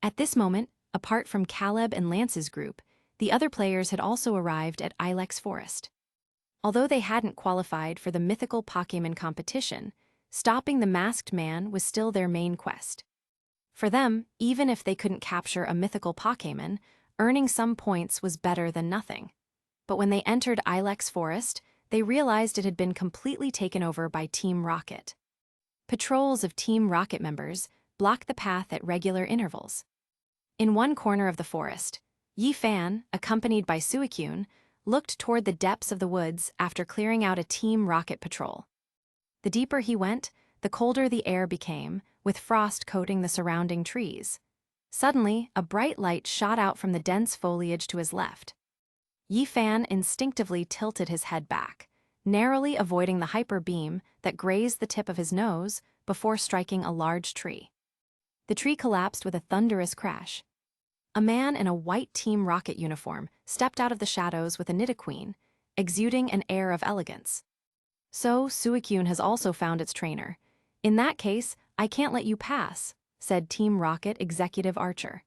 At this moment, apart from Caleb and Lance's group, the other players had also arrived at Ilex Forest. Although they hadn't qualified for the mythical Pokémon competition, stopping the masked man was still their main quest. For them, even if they couldn't capture a mythical Pokémon, earning some points was better than nothing. But when they entered Ilex Forest, they realized it had been completely taken over by Team Rocket. Patrols of Team Rocket members blocked the path at regular intervals. In one corner of the forest, Yi Fan, accompanied by Suicune, looked toward the depths of the woods after clearing out a Team Rocket patrol. The deeper he went, the colder the air became, with frost coating the surrounding trees. Suddenly, a bright light shot out from the dense foliage to his left. Yi Fan instinctively tilted his head back, narrowly avoiding the hyper beam that grazed the tip of his nose before striking a large tree. The tree collapsed with a thunderous crash. A man in a white Team Rocket uniform stepped out of the shadows with a Nidoqueen, exuding an air of elegance. "So, Suicune has also found its trainer. In that case, I can't let you pass," said Team Rocket Executive Archer.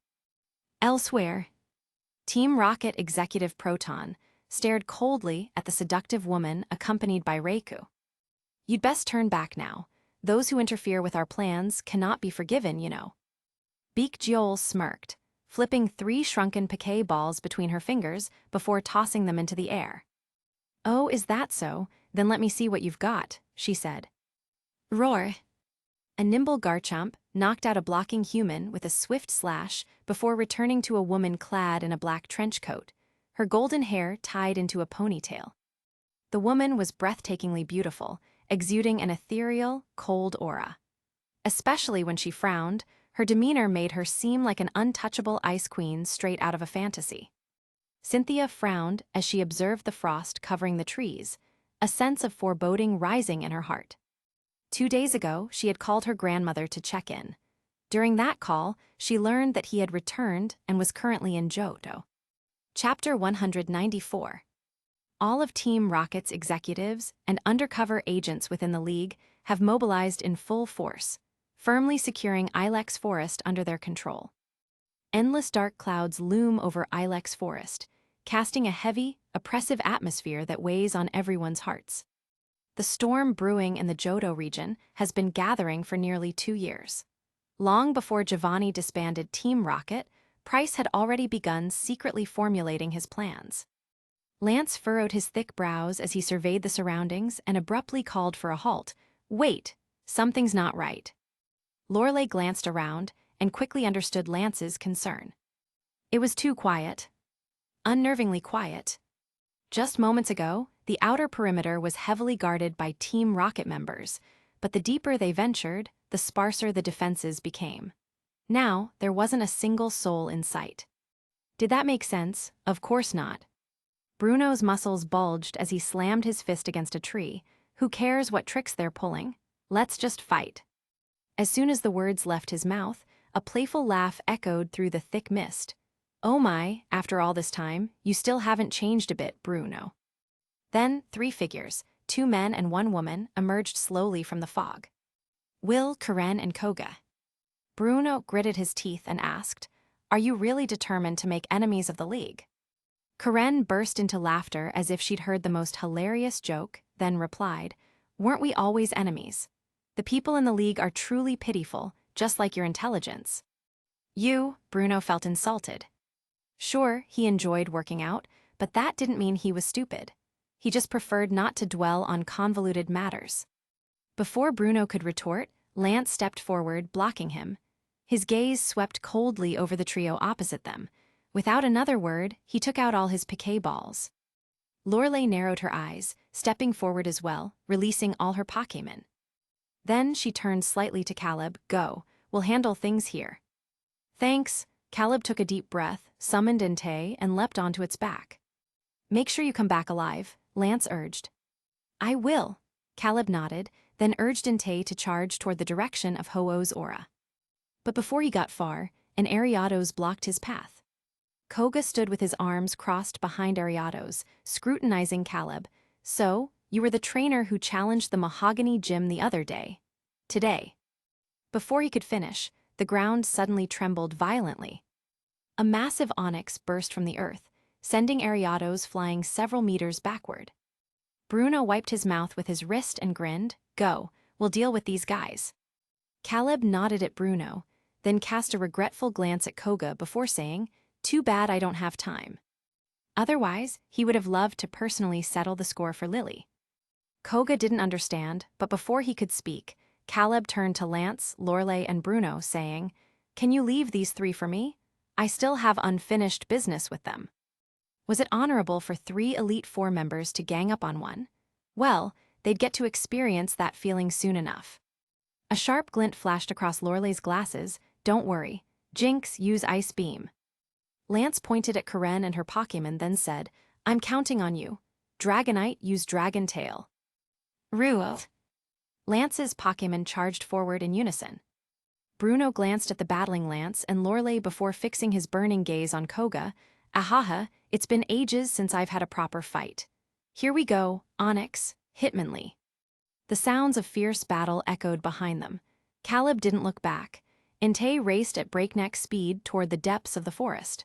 Elsewhere, Team Rocket Executive Proton stared coldly at the seductive woman accompanied by Reiku. "You'd best turn back now. Those who interfere with our plans cannot be forgiven, you know." Beak Jiol smirked, flipping 3 shrunken Poké balls between her fingers before tossing them into the air. "Oh, is that so? Then let me see what you've got," she said. Roar! A nimble Garchomp knocked out a blocking human with a swift slash before returning to a woman clad in a black trench coat, her golden hair tied into a ponytail. The woman was breathtakingly beautiful, exuding an ethereal, cold aura. Especially when she frowned, her demeanor made her seem like an untouchable ice queen straight out of a fantasy. Cynthia frowned as she observed the frost covering the trees, a sense of foreboding rising in her heart. 2 days ago, she had called her grandmother to check in. During that call, she learned that he had returned and was currently in Johto. Chapter 194. All of Team Rocket's executives and undercover agents within the league have mobilized in full force, firmly securing Ilex Forest under their control. Endless dark clouds loom over Ilex Forest, casting a heavy, oppressive atmosphere that weighs on everyone's hearts. The storm brewing in the Johto region has been gathering for nearly 2 years. Long before Giovanni disbanded Team Rocket, Price had already begun secretly formulating his plans. Lance furrowed his thick brows as he surveyed the surroundings and abruptly called for a halt. "Wait, something's not right." Lorelei glanced around and quickly understood Lance's concern. It was too quiet. Unnervingly quiet. Just moments ago, the outer perimeter was heavily guarded by Team Rocket members, but the deeper they ventured, the sparser the defenses became. Now, there wasn't a single soul in sight. Did that make sense? Of course not. Bruno's muscles bulged as he slammed his fist against a tree. Who cares what tricks they're pulling? Let's just fight. As soon as the words left his mouth, a playful laugh echoed through the thick mist. "Oh my, after all this time, you still haven't changed a bit, Bruno." Then, 3 figures, 2 men and 1 woman, emerged slowly from the fog. Will, Karen, and Koga. Bruno gritted his teeth and asked, "Are you really determined to make enemies of the league?" Karen burst into laughter as if she'd heard the most hilarious joke, then replied, "Weren't we always enemies? The people in the league are truly pitiful, just like your intelligence." Bruno felt insulted. Sure, he enjoyed working out, but that didn't mean he was stupid. He just preferred not to dwell on convoluted matters. Before Bruno could retort, Lance stepped forward, blocking him. His gaze swept coldly over the trio opposite them. Without another word, he took out all his piquet balls. Lorelei narrowed her eyes, stepping forward as well, releasing all her Pokémon. Then she turned slightly to Caleb. "Go, we'll handle things here." "Thanks." Caleb took a deep breath, summoned Entei, and leapt onto its back. "Make sure you come back alive," Lance urged. "I will." Caleb nodded, then urged Entei to charge toward the direction of Ho-Oh's aura. But before he got far, an Ariados blocked his path. Koga stood with his arms crossed behind Ariados, scrutinizing Caleb. "So, you were the trainer who challenged the Mahogany Gym the other day. Today." Before he could finish, the ground suddenly trembled violently. A massive onyx burst from the earth, sending Ariados flying several meters backward. Bruno wiped his mouth with his wrist and grinned. "Go, we'll deal with these guys." Caleb nodded at Bruno, then cast a regretful glance at Koga before saying, "Too bad I don't have time." Otherwise, he would have loved to personally settle the score for Lily. Koga didn't understand, but before he could speak, Caleb turned to Lance, Lorelei, and Bruno, saying, "Can you leave these 3 for me? I still have unfinished business with them." Was it honorable for 3 Elite Four members to gang up on one? Well, they'd get to experience that feeling soon enough. A sharp glint flashed across Lorelei's glasses. "Don't worry. Jinx, use Ice Beam." Lance pointed at Karen and her Pokémon, then said, "I'm counting on you. Dragonite, use Dragon Tail." "Ruo." Lance's Pokémon charged forward in unison. Bruno glanced at the battling Lance and Lorelei before fixing his burning gaze on Koga. "Ahaha, it's been ages since I've had a proper fight. Here we go, Onyx, Hitmonlee." The sounds of fierce battle echoed behind them. Caleb didn't look back. Entei raced at breakneck speed toward the depths of the forest.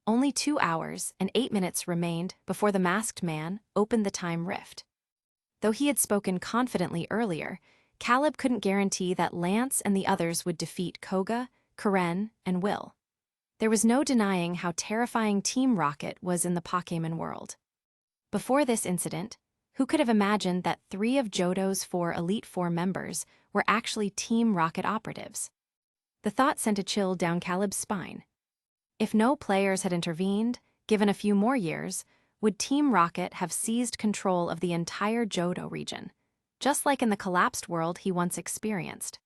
Only 2 hours and 8 minutes remained before the masked man opened the time rift. Though he had spoken confidently earlier, Caleb couldn't guarantee that Lance and the others would defeat Koga, Karen, and Will. There was no denying how terrifying Team Rocket was in the Pokémon world. Before this incident, who could have imagined that 3 of Johto's 4 Elite Four members were actually Team Rocket operatives? The thought sent a chill down Caleb's spine. If no players had intervened, given a few more years, would Team Rocket have seized control of the entire Johto region, just like in the collapsed world he once experienced.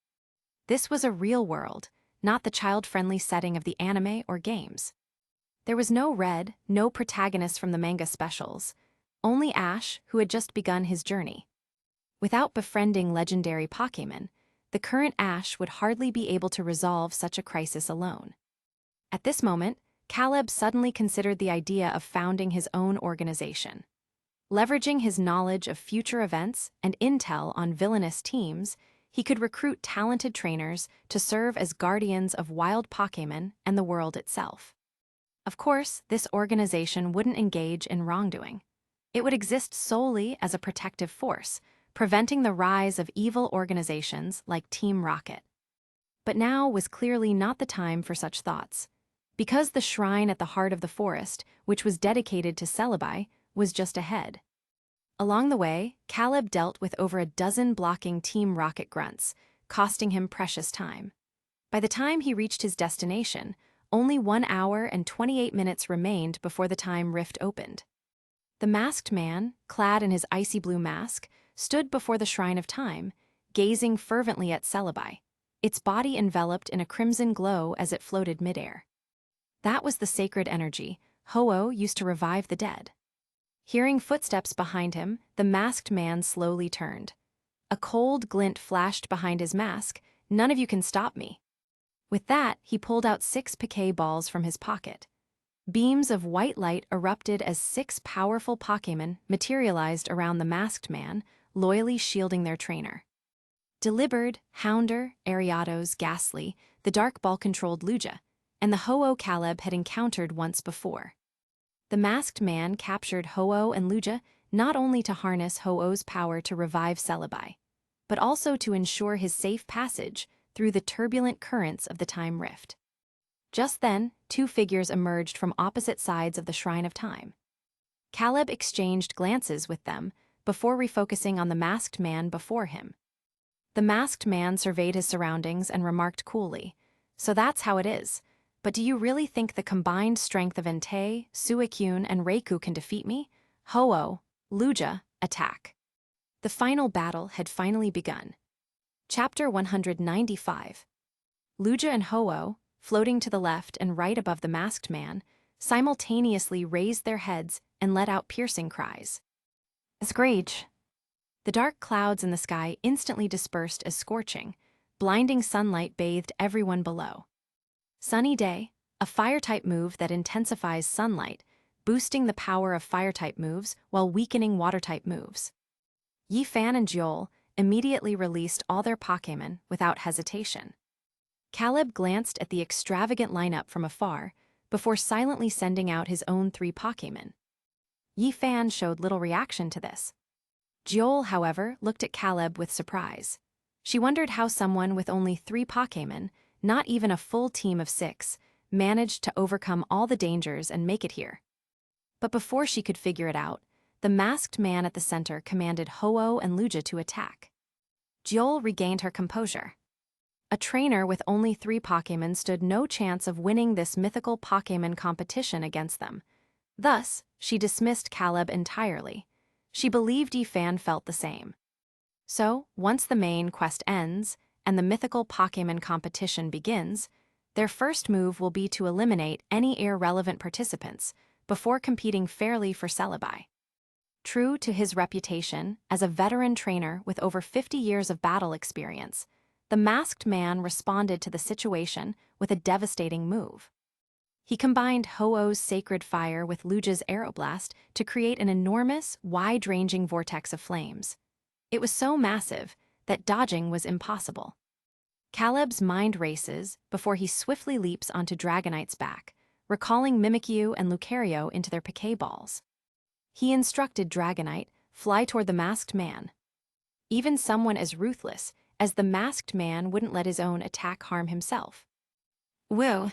This was a real world, not the child-friendly setting of the anime or games. There was no Red, no protagonist from the manga specials, only Ash, who had just begun his journey. Without befriending legendary Pokémon, the current Ash would hardly be able to resolve such a crisis alone. At this moment, Caleb suddenly considered the idea of founding his own organization. Leveraging his knowledge of future events and intel on villainous teams, he could recruit talented trainers to serve as guardians of wild Pokémon and the world itself. Of course, this organization wouldn't engage in wrongdoing. It would exist solely as a protective force, preventing the rise of evil organizations like Team Rocket. But now was clearly not the time for such thoughts, because the shrine at the heart of the forest, which was dedicated to Celebi, was just ahead. Along the way, Caleb dealt with over a dozen blocking Team Rocket grunts, costing him precious time. By the time he reached his destination, only 1 hour and 28 minutes remained before the time rift opened. The masked man, clad in his icy blue mask, stood before the Shrine of Time, gazing fervently at Celebi, its body enveloped in a crimson glow as it floated midair. That was the sacred energy Ho-Oh used to revive the dead. Hearing footsteps behind him, the masked man slowly turned. A cold glint flashed behind his mask. "None of you can stop me." With that, he pulled out 6 Pokéballs from his pocket. Beams of white light erupted as 6 powerful Pokémon materialized around the masked man, loyally shielding their trainer. Deliberate, Hounder, Ariados, Ghastly, the dark ball-controlled Lugia, and the Ho-Oh Caleb had encountered once before. The masked man captured Ho-Oh and Lugia not only to harness Ho-Oh's power to revive Celebi, but also to ensure his safe passage through the turbulent currents of the Time Rift. Just then, 2 figures emerged from opposite sides of the Shrine of Time. Caleb exchanged glances with them before refocusing on the masked man before him. The masked man surveyed his surroundings and remarked coolly, "So that's how it is. But do you really think the combined strength of Entei, Suicune, and Raikou can defeat me? Ho-Oh, Lugia, attack." The final battle had finally begun. Chapter 195. Lugia and Ho-Oh, floating to the left and right above the masked man, simultaneously raised their heads and let out piercing cries. Screech! The dark clouds in the sky instantly dispersed as scorching, blinding sunlight bathed everyone below. Sunny Day, a fire-type move that intensifies sunlight, boosting the power of fire-type moves while weakening water-type moves. Yi-Fan and Joel immediately released all their Pokémon without hesitation. Caleb glanced at the extravagant lineup from afar before silently sending out his own 3 Pokémon. Yi-Fan showed little reaction to this. Joel, however, looked at Caleb with surprise. She wondered how someone with only 3 Pokémon, not even a full team of 6, managed to overcome all the dangers and make it here. But before she could figure it out, the masked man at the center commanded Ho-Oh and Lugia to attack. Joel regained her composure. A trainer with only 3 Pokémon stood no chance of winning this mythical Pokémon competition against them. Thus, she dismissed Caleb entirely. She believed Yi-Fan felt the same. So, once the main quest ends and the mythical Pokémon competition begins, their first move will be to eliminate any irrelevant participants before competing fairly for Celebi. True to his reputation as a veteran trainer with over 50 years of battle experience, the masked man responded to the situation with a devastating move. He combined Ho-Oh's Sacred Fire with Lugia's Aeroblast to create an enormous, wide-ranging vortex of flames. It was so massive that dodging was impossible. Caleb's mind races before he swiftly leaps onto Dragonite's back, recalling Mimikyu and Lucario into their Pokéballs. He instructed Dragonite, "Fly toward the masked man." Even someone as ruthless as the masked man wouldn't let his own attack harm himself. Whoa!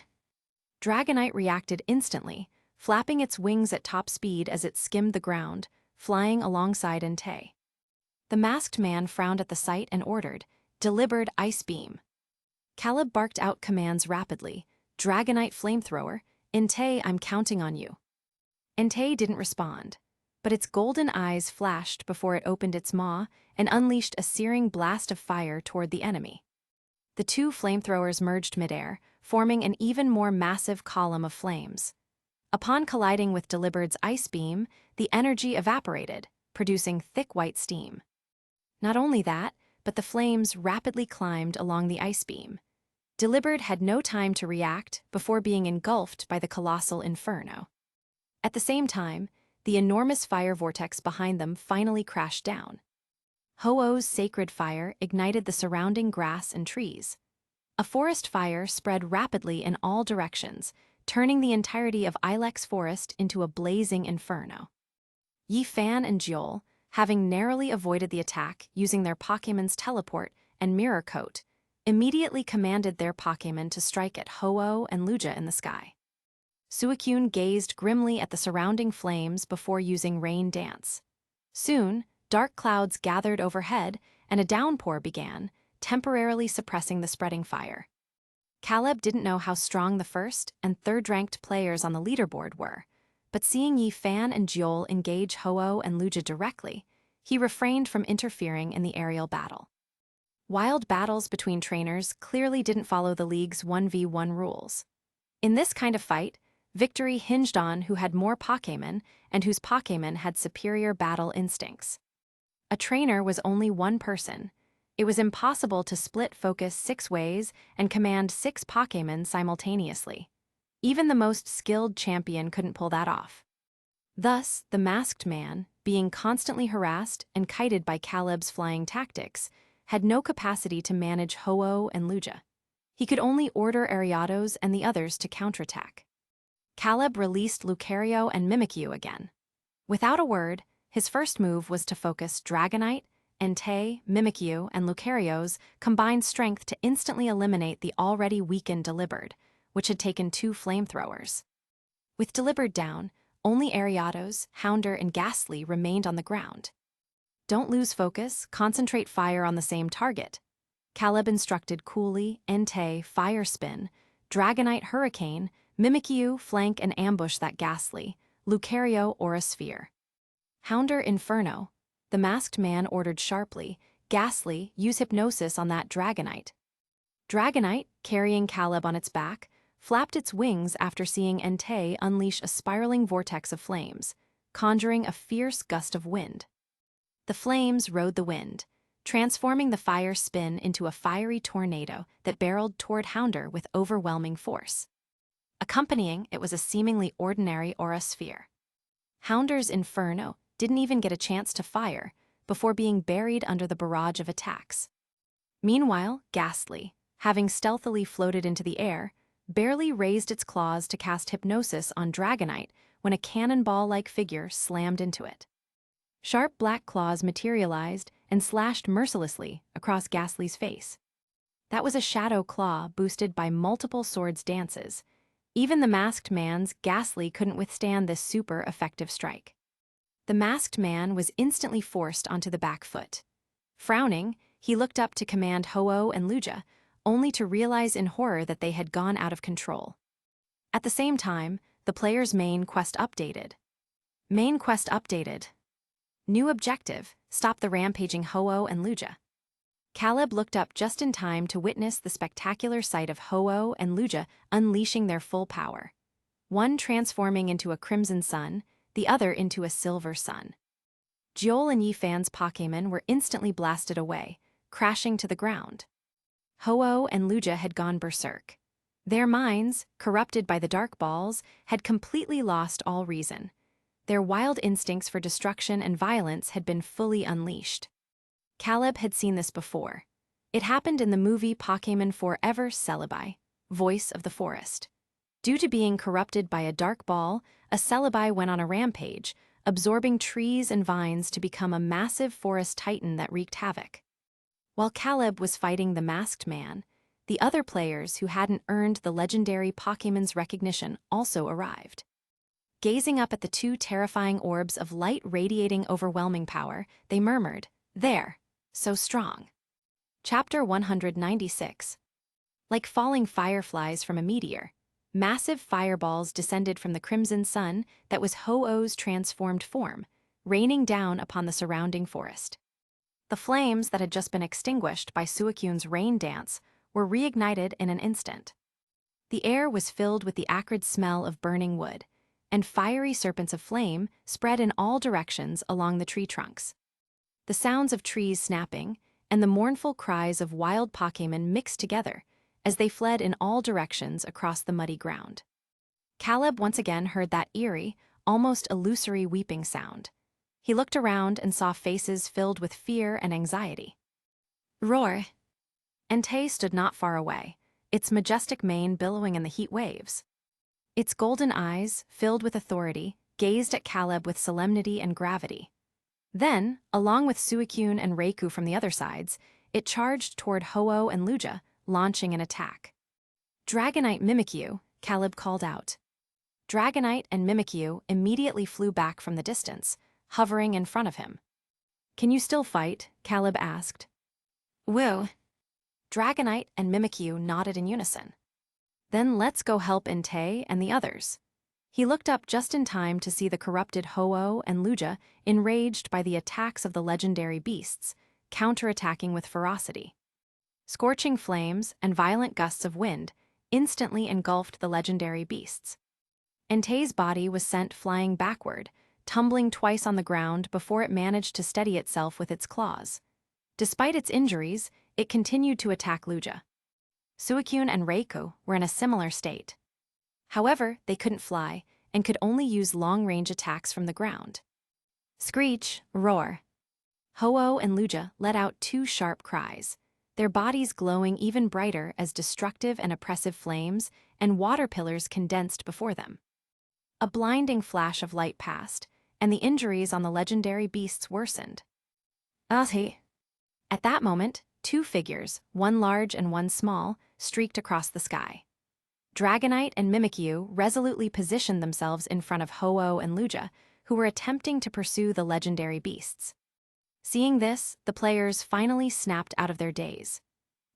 Dragonite reacted instantly, flapping its wings at top speed as it skimmed the ground, flying alongside Entei. The masked man frowned at the sight and ordered, "Delivered Ice Beam." Caleb barked out commands rapidly, "Dragonite Flamethrower, Entei, I'm counting on you." Entei didn't respond, but its golden eyes flashed before it opened its maw and unleashed a searing blast of fire toward the enemy. The 2 flamethrowers merged midair, forming an even more massive column of flames. Upon colliding with Delibered's ice beam, the energy evaporated, producing thick white steam. Not only that, but the flames rapidly climbed along the ice beam. Tgthegood had no time to react before being engulfed by the colossal inferno. At the same time, the enormous fire vortex behind them finally crashed down. Ho-Oh's sacred fire ignited the surrounding grass and trees. A forest fire spread rapidly in all directions, turning the entirety of Ilex Forest into a blazing inferno. Yi-Fan and Jiol, having narrowly avoided the attack using their Pokémon's teleport and mirror coat, immediately commanded their Pokémon to strike at Ho-Oh and Lugia in the sky. Suicune gazed grimly at the surrounding flames before using Rain Dance. Soon, dark clouds gathered overhead and a downpour began, temporarily suppressing the spreading fire. Caleb didn't know how strong the first and third-ranked players on the leaderboard were, but seeing Yi-Fan and Jiol engage Ho-Oh and Lugia directly, he refrained from interfering in the aerial battle. Wild battles between trainers clearly didn't follow the league's 1v1 rules. In this kind of fight, victory hinged on who had more Pokémon and whose Pokémon had superior battle instincts. A trainer was only one person. It was impossible to split focus 6 ways and command 6 Pokémon simultaneously. Even the most skilled champion couldn't pull that off. Thus, the masked man, being constantly harassed and kited by Caleb's flying tactics, had no capacity to manage Ho-Oh and Lugia. He could only order Ariados and the others to counterattack. Caleb released Lucario and Mimikyu again. Without a word, his first move was to focus Dragonite, Entei, Mimikyu, and Lucario's combined strength to instantly eliminate the already weakened Tgthegood, which had taken 2 flamethrowers. With Tgthegood down, only Ariados, Houndour, and Ghastly remained on the ground. Don't lose focus, concentrate fire on the same target. Caleb instructed coolly, Entei, Fire Spin, Dragonite, Hurricane, Mimikyu, flank and ambush that Ghastly, Lucario, Aura Sphere. Houndour, Inferno. The masked man ordered sharply, Ghastly, use Hypnosis on that Dragonite. Dragonite, carrying Caleb on its back, flapped its wings after seeing Entei unleash a spiraling vortex of flames, conjuring a fierce gust of wind. The flames rode the wind, transforming the fire spin into a fiery tornado that barreled toward Houndour with overwhelming force. Accompanying it was a seemingly ordinary Aura Sphere. Houndour's Inferno didn't even get a chance to fire before being buried under the barrage of attacks. Meanwhile, Ghastly, having stealthily floated into the air, barely raised its claws to cast Hypnosis on Dragonite when a cannonball-like figure slammed into it. Sharp black claws materialized and slashed mercilessly across Ghastly's face. That was a shadow claw boosted by multiple swords dances. Even the masked man's Ghastly couldn't withstand this super effective strike. The masked man was instantly forced onto the back foot. Frowning, he looked up to command Ho-Oh and Lugia, only to realize in horror that they had gone out of control. At the same time, the player's main quest updated. Main quest updated. New objective, stop the rampaging Ho-Oh and Lugia. Caleb looked up just in time to witness the spectacular sight of Ho-Oh and Lugia unleashing their full power. One transforming into a crimson sun, the other into a silver sun. Jiol and Yi-Fan's Pokémon were instantly blasted away, crashing to the ground. Ho-Oh and Lugia had gone berserk. Their minds, corrupted by the dark balls, had completely lost all reason. Their wild instincts for destruction and violence had been fully unleashed. Caleb had seen this before. It happened in the movie Pokémon Forever Celebi, Voice of the Forest. Due to being corrupted by a dark ball, a Celebi went on a rampage, absorbing trees and vines to become a massive forest titan that wreaked havoc. While Caleb was fighting the masked man, the other players who hadn't earned the legendary Pokémon's recognition also arrived. Gazing up at the 2 terrifying orbs of light radiating overwhelming power, they murmured, "There, so strong." Chapter 196. Like falling fireflies from a meteor, massive fireballs descended from the crimson sun that was Ho-Oh's transformed form, raining down upon the surrounding forest. The flames that had just been extinguished by Suicune's rain dance were reignited in an instant. The air was filled with the acrid smell of burning wood, and fiery serpents of flame spread in all directions along the tree trunks. the sounds of trees snapping, and the mournful cries of wild Pokémon mixed together as they fled in all directions across the muddy ground. Caleb once again heard that eerie, almost illusory weeping sound. He looked around and saw faces filled with fear and anxiety. Roar! Entei stood not far away, its majestic mane billowing in the heat waves. Its golden eyes, filled with authority, gazed at Caleb with solemnity and gravity. Then, along with Suicune and Raikou from the other sides, it charged toward Ho-Oh and Lugia, launching an attack. Dragonite Mimikyu, Caleb called out. Dragonite and Mimikyu immediately flew back from the distance, hovering in front of him. Can you still fight? Caleb asked. Woo! Dragonite and Mimikyu nodded in unison. Then let's go help Entei and the others. He looked up just in time to see the corrupted Ho-Oh and Lugia enraged by the attacks of the legendary beasts, counterattacking with ferocity. Scorching flames and violent gusts of wind instantly engulfed the legendary beasts. Entei's body was sent flying backward, tumbling twice on the ground before it managed to steady itself with its claws. Despite its injuries, it continued to attack Lugia. Suicune and Raikou were in a similar state. However, they couldn't fly and could only use long-range attacks from the ground. Screech, roar. Ho-Oh and Lugia let out two sharp cries, their bodies glowing even brighter as destructive and oppressive flames and water pillars condensed before them. A blinding flash of light passed, and the injuries on the legendary beasts worsened. Ahi! At that moment, two figures, one large and one small, streaked across the sky. Dragonite and Mimikyu resolutely positioned themselves in front of Ho-Oh and Lugia, who were attempting to pursue the legendary beasts. Seeing this, the players finally snapped out of their daze.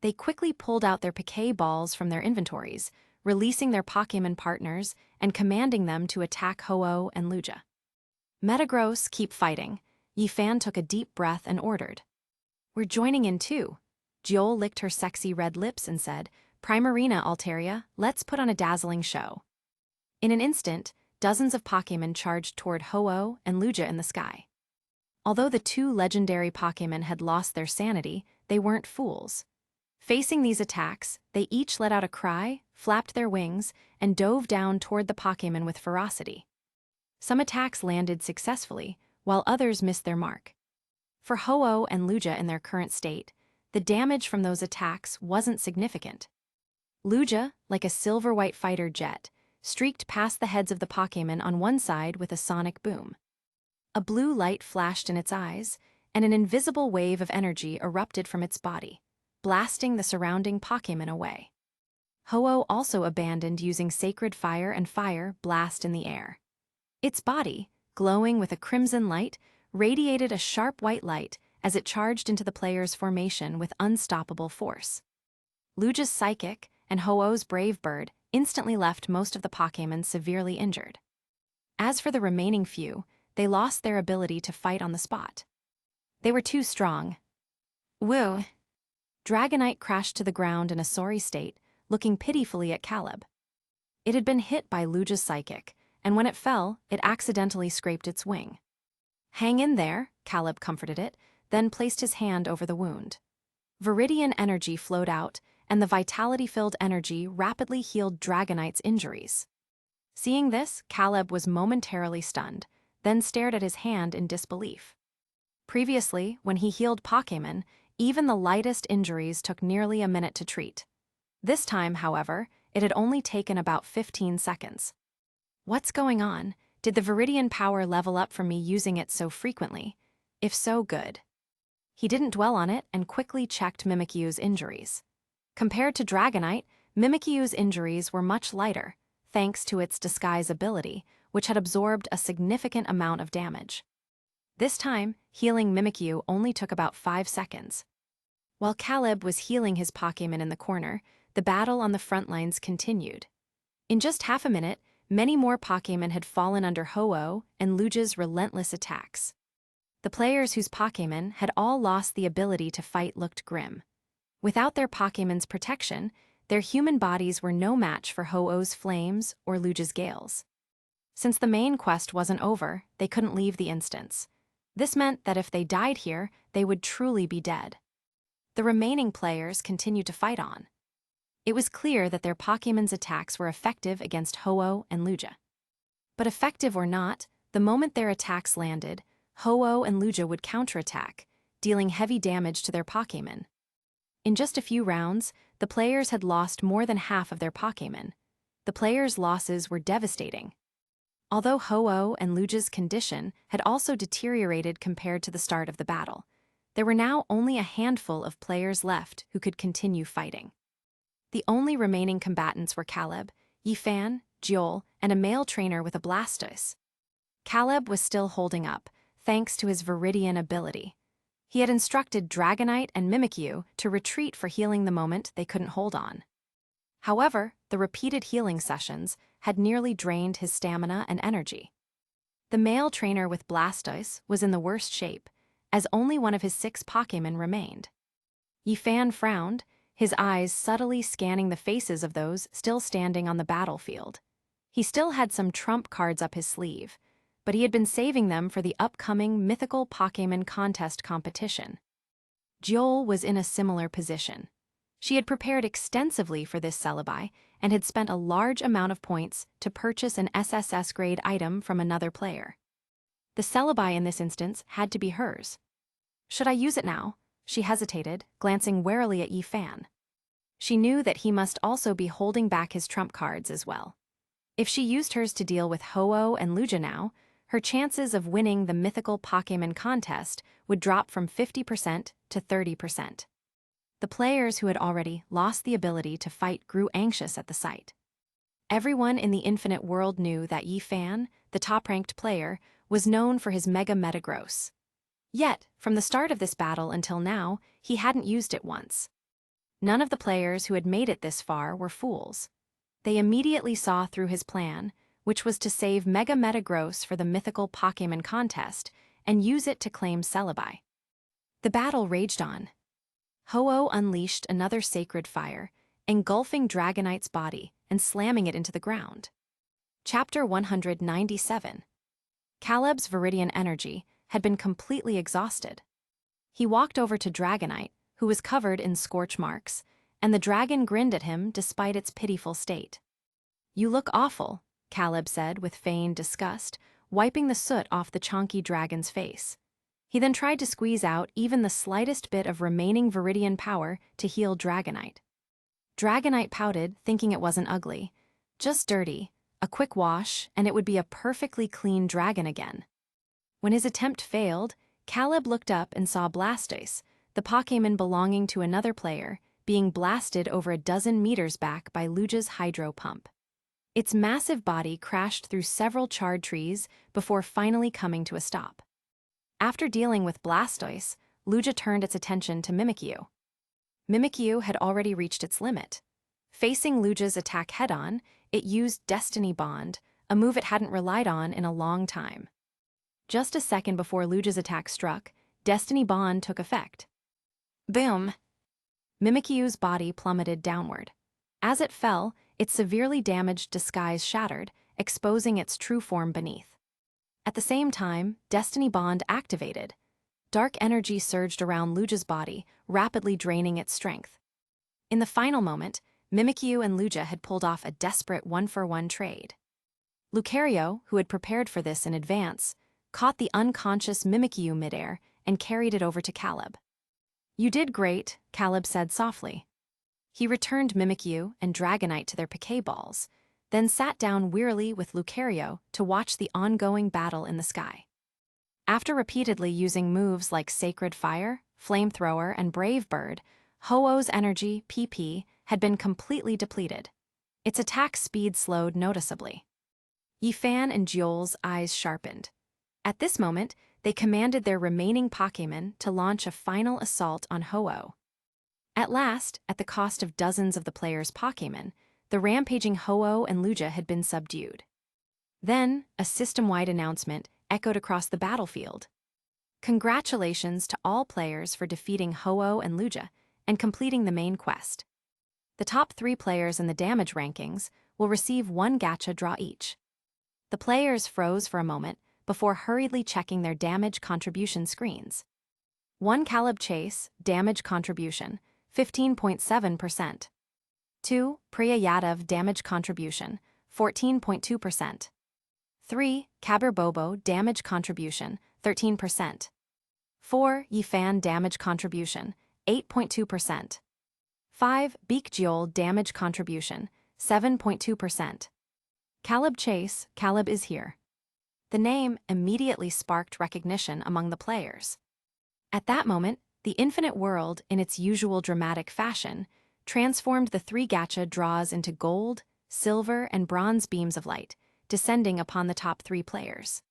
They quickly pulled out their Pokéballs from their inventories, releasing their Pokémon partners and commanding them to attack Ho-Oh and Lugia. Metagross, keep fighting. Yifan took a deep breath and ordered. We're joining in too. Jiol licked her sexy red lips and said, Primarina, Altaria, let's put on a dazzling show. In an instant, dozens of Pokémon charged toward Ho-Oh and Lugia in the sky. Although the two legendary Pokémon had lost their sanity, they weren't fools. Facing these attacks, they each let out a cry, flapped their wings, and dove down toward the Pokémon with ferocity. Some attacks landed successfully, while others missed their mark. For Ho-Oh and Lugia in their current state, the damage from those attacks wasn't significant. Lugia, like a silver-white fighter jet, streaked past the heads of the Pokémon on one side with a sonic boom. A blue light flashed in its eyes, and an invisible wave of energy erupted from its body, blasting the surrounding Pokémon away. Ho-Oh also abandoned using Sacred Fire and Fire blast in the air. Its body, glowing with a crimson light, radiated a sharp white light as it charged into the player's formation with unstoppable force. Lugia's Psychic and Ho-Oh's Brave Bird instantly left most of the Pokémon severely injured. As for the remaining few, they lost their ability to fight on the spot. They were too strong. Woo! Dragonite crashed to the ground in a sorry state, looking pitifully at Caleb. It had been hit by Lugia's Psychic, and when it fell, it accidentally scraped its wing. Hang in there, Caleb comforted it, then placed his hand over the wound. Viridian energy flowed out, and the vitality-filled energy rapidly healed Dragonite's injuries. Seeing this, Caleb was momentarily stunned, then stared at his hand in disbelief. Previously, when he healed Pokémon, even the lightest injuries took nearly a minute to treat. This time, however, it had only taken about 15 seconds. What's going on? Did the Viridian Power level up from me using it so frequently? If so, good. He didn't dwell on it and quickly checked Mimikyu's injuries. Compared to Dragonite, Mimikyu's injuries were much lighter, thanks to its disguise ability, which had absorbed a significant amount of damage. This time, healing Mimikyu only took about 5 seconds. While Caleb was healing his Pokémon in the corner, the battle on the front lines continued. In just half a minute, many more Pokémon had fallen under Ho-Oh and Lugia's relentless attacks. The players whose Pokémon had all lost the ability to fight looked grim. Without their Pokémon's protection, their human bodies were no match for Ho-Oh's flames or Lugia's gales. Since the main quest wasn't over, they couldn't leave the instance. This meant that if they died here, they would truly be dead. The remaining players continued to fight on. It was clear that their Pokémon's attacks were effective against Ho-Oh and Lugia. But effective or not, the moment their attacks landed, Ho-Oh and Lugia would counterattack, dealing heavy damage to their Pokémon. In just a few rounds, the players had lost more than half of their Pokémon. The players' losses were devastating. Although Ho-Oh and Lugia's condition had also deteriorated compared to the start of the battle, there were now only a handful of players left who could continue fighting. The only remaining combatants were Caleb, Yifan, Joel, and a male trainer with a Blastoise. Caleb was still holding up, thanks to his Viridian ability. He had instructed Dragonite and Mimikyu to retreat for healing the moment they couldn't hold on. However, the repeated healing sessions had nearly drained his stamina and energy. The male trainer with Blastoise was in the worst shape, as only one of his 6 Pokémon remained. Yifan frowned, his eyes subtly scanning the faces of those still standing on the battlefield. He still had some trump cards up his sleeve, but he had been saving them for the upcoming mythical Pokémon contest competition. Joel was in a similar position. She had prepared extensively for this Celebi and had spent a large amount of points to purchase an SSS-grade item from another player. The Celebi in this instance had to be hers. Should I use it now? She hesitated, glancing warily at Yifan. She knew that he must also be holding back his trump cards as well. If she used hers to deal with Ho-Oh and Lugia now, her chances of winning the mythical Pokémon contest would drop from 50% to 30%. The players who had already lost the ability to fight grew anxious at the sight. Everyone in the Infinite World knew that Yifan, the top-ranked player, was known for his Mega Metagross. Yet, from the start of this battle until now, he hadn't used it once. None of the players who had made it this far were fools. They immediately saw through his plan, which was to save Mega Metagross for the mythical Pokémon contest and use it to claim Celebi. The battle raged on. Ho-Oh unleashed another sacred fire, engulfing Dragonite's body and slamming it into the ground. Chapter 197. Caleb's Viridian energy had been completely exhausted. He walked over to Dragonite, who was covered in scorch marks, and the dragon grinned at him despite its pitiful state. "You look awful," Caleb said with feigned disgust, wiping the soot off the chonky dragon's face. He then tried to squeeze out even the slightest bit of remaining Viridian power to heal Dragonite. Dragonite pouted, thinking it wasn't ugly. Just dirty, a quick wash, and it would be a perfectly clean dragon again. When his attempt failed, Caleb looked up and saw Blastoise, the Pokémon belonging to another player, being blasted over a dozen meters back by Lugia's hydro pump. Its massive body crashed through several charred trees before finally coming to a stop. After dealing with Blastoise, Lugia turned its attention to Mimikyu. Mimikyu had already reached its limit. Facing Lugia's attack head-on, it used Destiny Bond, a move it hadn't relied on in a long time. Just a second before Lugia's attack struck, Destiny Bond took effect. Boom! Mimikyu's body plummeted downward. As it fell, its severely damaged disguise shattered, exposing its true form beneath. At the same time, Destiny Bond activated. Dark energy surged around Lugia's body, rapidly draining its strength. In the final moment, Mimikyu and Lugia had pulled off a desperate one-for-one trade. Lucario, who had prepared for this in advance, caught the unconscious Mimikyu midair and carried it over to Caleb. "You did great," Caleb said softly. He returned Mimikyu and Dragonite to their Pokéballs, then sat down wearily with Lucario to watch the ongoing battle in the sky. After repeatedly using moves like Sacred Fire, Flamethrower, and Brave Bird, Ho-Oh's energy, PP, had been completely depleted. Its attack speed slowed noticeably. Yifan and Joel's eyes sharpened. At this moment, they commanded their remaining Pokémon to launch a final assault on Ho-Oh. At last, at the cost of dozens of the players' Pokémon, the rampaging Ho-Oh and Lugia had been subdued. Then, a system-wide announcement echoed across the battlefield. Congratulations to all players for defeating Ho-Oh and Lugia and completing the main quest. The top 3 players in the damage rankings will receive 1 gacha draw each. The players froze for a moment, before hurriedly checking their damage contribution screens. 1 Caleb Chase, damage contribution, 15.7%. 2 Priya Yadav, damage contribution, 14.2%. 3 Kabir Bobo, damage contribution, 13%. 4 Yifan, damage contribution, 8.2%. 5 Beak Jiol, damage contribution, 7.2%. Caleb Chase, Caleb is here. The name immediately sparked recognition among the players. At that moment, the infinite world, in its usual dramatic fashion, transformed the 3 gacha draws into gold, silver, and bronze beams of light, descending upon the top 3 players.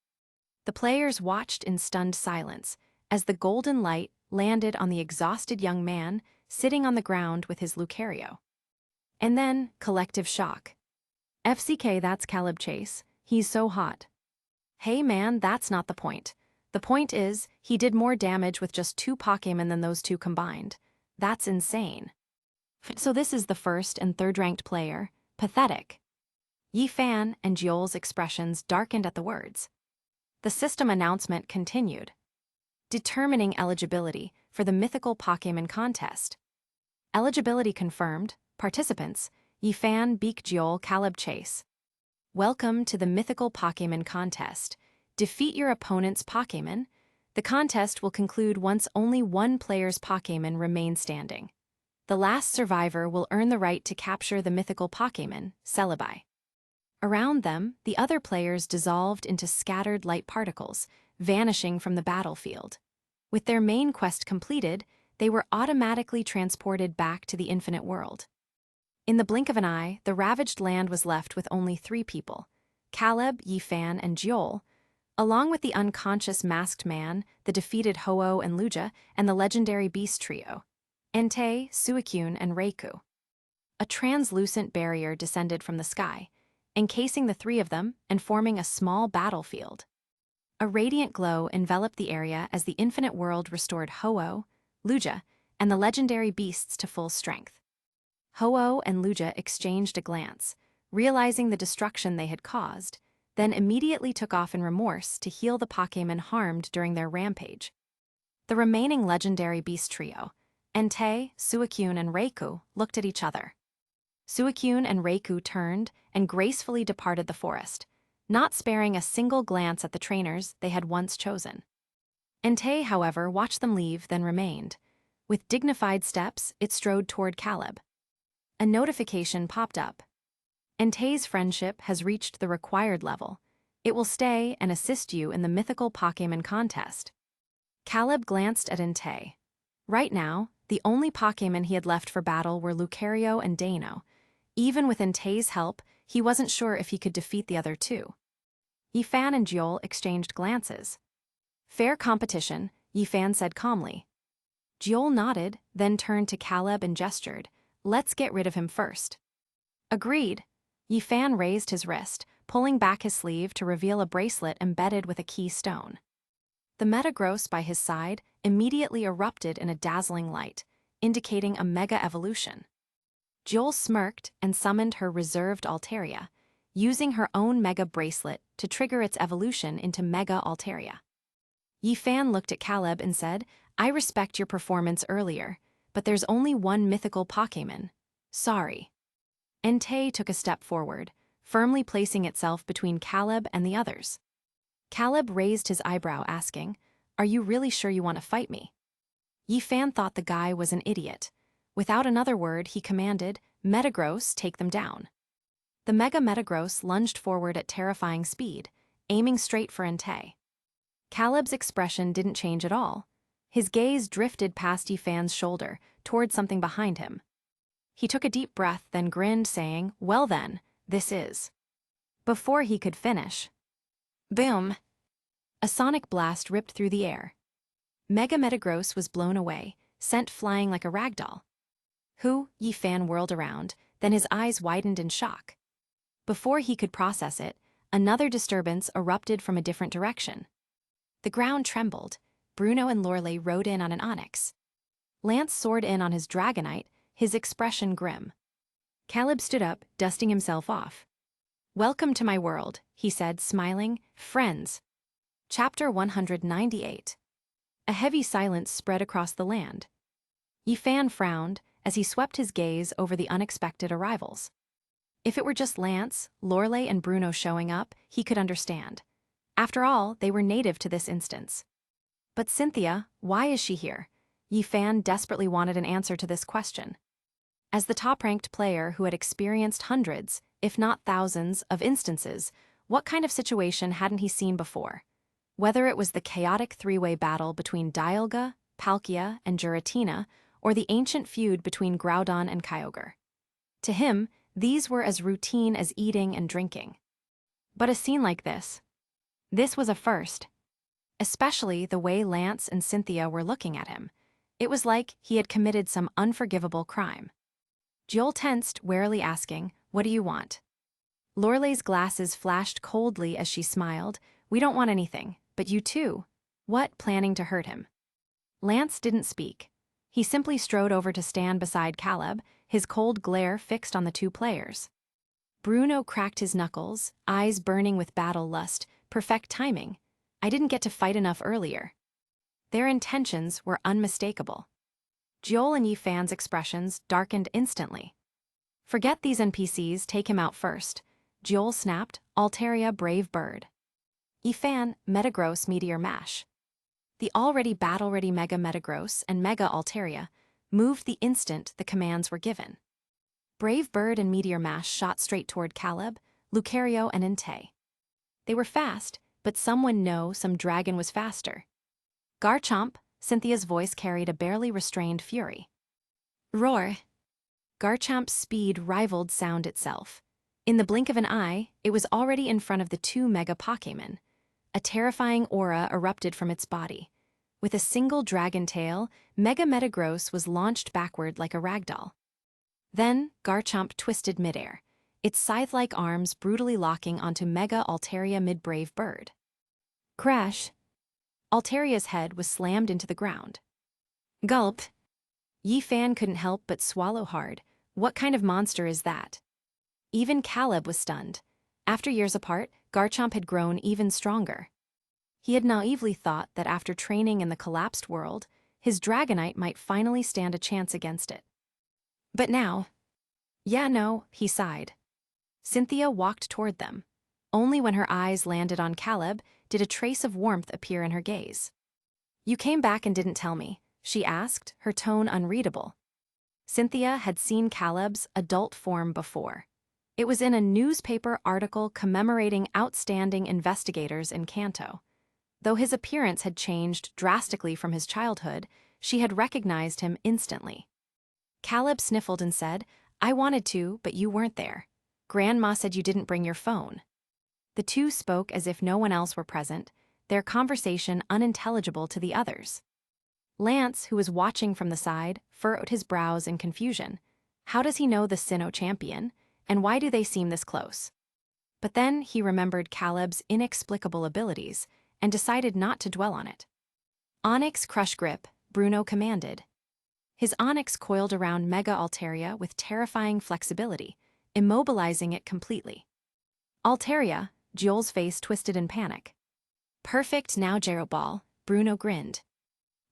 The players watched in stunned silence as the golden light landed on the exhausted young man sitting on the ground with his Lucario. And then, collective shock. FCK, that's Caleb Chase. He's so hot. Hey man, that's not the point. The point is, he did more damage with just 2 Pokémon than those 2 combined. That's insane. So this is the 1st and 3rd ranked player. Pathetic. Yifan and Jiol's expressions darkened at the words. The system announcement continued. Determining eligibility for the mythical Pokémon contest. Eligibility confirmed. Participants: Yifan, Beak Jiol, Caleb Chase. Welcome to the mythical Pokémon contest. Defeat your opponent's Pokémon. The contest will conclude once only one player's Pokémon remains standing. The last survivor will earn the right to capture the mythical Pokémon, Celebi. Around them, the other players dissolved into scattered light particles, vanishing from the battlefield. With their main quest completed, they were automatically transported back to the infinite world. In the blink of an eye, the ravaged land was left with only 3 people: Caleb, Yifan, and Jiol, along with the unconscious masked man, the defeated Ho-Oh and Lugia, and the legendary beast trio, Entei, Suicune, and Reiku. A translucent barrier descended from the sky, encasing the 3 of them and forming a small battlefield. A radiant glow enveloped the area as the infinite world restored Ho-Oh, Lugia, and the legendary beasts to full strength. Ho-Oh and Lugia exchanged a glance, realizing the destruction they had caused, then immediately took off in remorse to heal the Pokémon harmed during their rampage. The remaining legendary beast trio, Entei, Suicune, and Reiku, looked at each other. Suicune and Reiku turned and gracefully departed the forest, not sparing a single glance at the trainers they had once chosen. Entei, however, watched them leave, then remained. With dignified steps, it strode toward Caleb. A notification popped up. Entei's friendship has reached the required level. It will stay and assist you in the mythical Pokémon contest. Caleb glanced at Entei. Right now, the only Pokémon he had left for battle were Lucario and Dano. Even with Entei's help, he wasn't sure if he could defeat the other 2. Yifan and Jiol exchanged glances. Fair competition, Yifan said calmly. Jiol nodded, then turned to Caleb and gestured, "Let's get rid of him first." Agreed. Yifan raised his wrist, pulling back his sleeve to reveal a bracelet embedded with a key stone. The Metagross by his side immediately erupted in a dazzling light, indicating a mega evolution. Jiol smirked and summoned her reserved Altaria, using her own mega bracelet to trigger its evolution into Mega Altaria. Yifan looked at Caleb and said, "I respect your performance earlier, but there's only one mythical Pokémon. Sorry." Entei took a step forward, firmly placing itself between Caleb and the others. Caleb raised his eyebrow, asking, "Are you really sure you want to fight me?" Yifan thought the guy was an idiot. Without another word, he commanded, "Metagross, take them down." The Mega Metagross lunged forward at terrifying speed, aiming straight for Entei. Caleb's expression didn't change at all. His gaze drifted past Yifan's shoulder, toward something behind him. He took a deep breath, then grinned, saying, "Well then, this is." Before he could finish, boom! A sonic blast ripped through the air. Mega Metagross was blown away, sent flying like a ragdoll. Who? Yifan whirled around, then his eyes widened in shock. Before he could process it, another disturbance erupted from a different direction. The ground trembled. Bruno and Lorelei rode in on an Onyx. Lance soared in on his Dragonite, his expression grim. Caleb stood up, dusting himself off. "Welcome to my world," he said, smiling. "Friends." Chapter 198. A heavy silence spread across the land. Yifan frowned as he swept his gaze over the unexpected arrivals. If it were just Lance, Lorelei, and Bruno showing up, he could understand. After all, they were native to this instance. But Cynthia, why is she here? Yifan desperately wanted an answer to this question. As the top-ranked player who had experienced hundreds, if not thousands, of instances, what kind of situation hadn't he seen before? Whether it was the chaotic three-way battle between Dialga, Palkia, and Giratina, or the ancient feud between Groudon and Kyogre. To him, these were as routine as eating and drinking. But a scene like this was a first. Especially the way Lance and Cynthia were looking at him. It was like he had committed some unforgivable crime. Joel tensed, warily asking, "What do you want?" Lorelei's glasses flashed coldly as she smiled. "We don't want anything, but you too." What, planning to hurt him? Lance didn't speak. He simply strode over to stand beside Caleb, his cold glare fixed on the two players. Bruno cracked his knuckles, eyes burning with battle lust. Perfect timing. I didn't get to fight enough earlier. Their intentions were unmistakable. Joel and Yifan's expressions darkened instantly. "Forget these NPCs, take him out first." Joel snapped, "Altaria, brave bird." Yifan, Metagross, Meteor Mash. The already battle-ready Mega Metagross and Mega Altaria moved the instant the commands were given. Brave Bird and Meteor Mash shot straight toward Caleb, Lucario, and Entei. They were fast, but someone know some dragon was faster. Garchomp, Cynthia's voice carried a barely restrained fury. Roar! Garchomp's speed rivaled sound itself. In the blink of an eye, it was already in front of the two Mega Pokémon. A terrifying aura erupted from its body. With a single dragon tail, Mega Metagross was launched backward like a ragdoll. Then, Garchomp twisted midair, its scythe-like arms brutally locking onto Mega Altaria mid-brave bird. Crash! Altaria's head was slammed into the ground. Gulp! Yifan couldn't help but swallow hard. What kind of monster is that? Even Caleb was stunned. After years apart, Garchomp had grown even stronger. He had naively thought that after training in the collapsed world, his Dragonite might finally stand a chance against it. But now... Yeah, no, he sighed. Cynthia walked toward them. Only when her eyes landed on Caleb did a trace of warmth appear in her gaze. "You came back and didn't tell me," she asked, her tone unreadable. Cynthia had seen Caleb's adult form before. It was in a newspaper article commemorating outstanding investigators in Kanto. Though his appearance had changed drastically from his childhood, she had recognized him instantly. Caleb sniffled and said, "I wanted to, but you weren't there. Grandma said you didn't bring your phone." The two spoke as if no one else were present, their conversation unintelligible to the others. Lance, who was watching from the side, furrowed his brows in confusion. How does he know the Sinnoh champion, and why do they seem this close? But then he remembered Caleb's inexplicable abilities and decided not to dwell on it. "Onyx Crush Grip," Bruno commanded. His Onyx coiled around Mega Altaria with terrifying flexibility, immobilizing it completely. "Altaria," Joel's face twisted in panic. "Perfect now, Gyro Ball," Bruno grinned.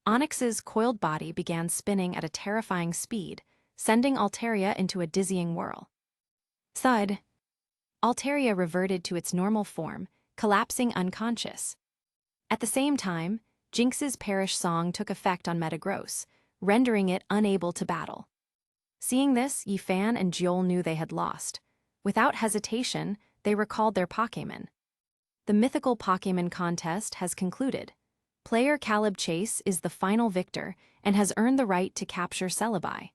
Onyx's coiled body began spinning at a terrifying speed, sending Altaria into a dizzying whirl. Thud! Altaria reverted to its normal form, collapsing unconscious. At the same time, Jinx's Perish song took effect on Metagross, rendering it unable to battle. Seeing this, Yifan and Joel knew they had lost. Without hesitation, they recalled their Pokémon. The mythical Pokémon contest has concluded. Player Caleb Chase is the final victor and has earned the right to capture Celebi.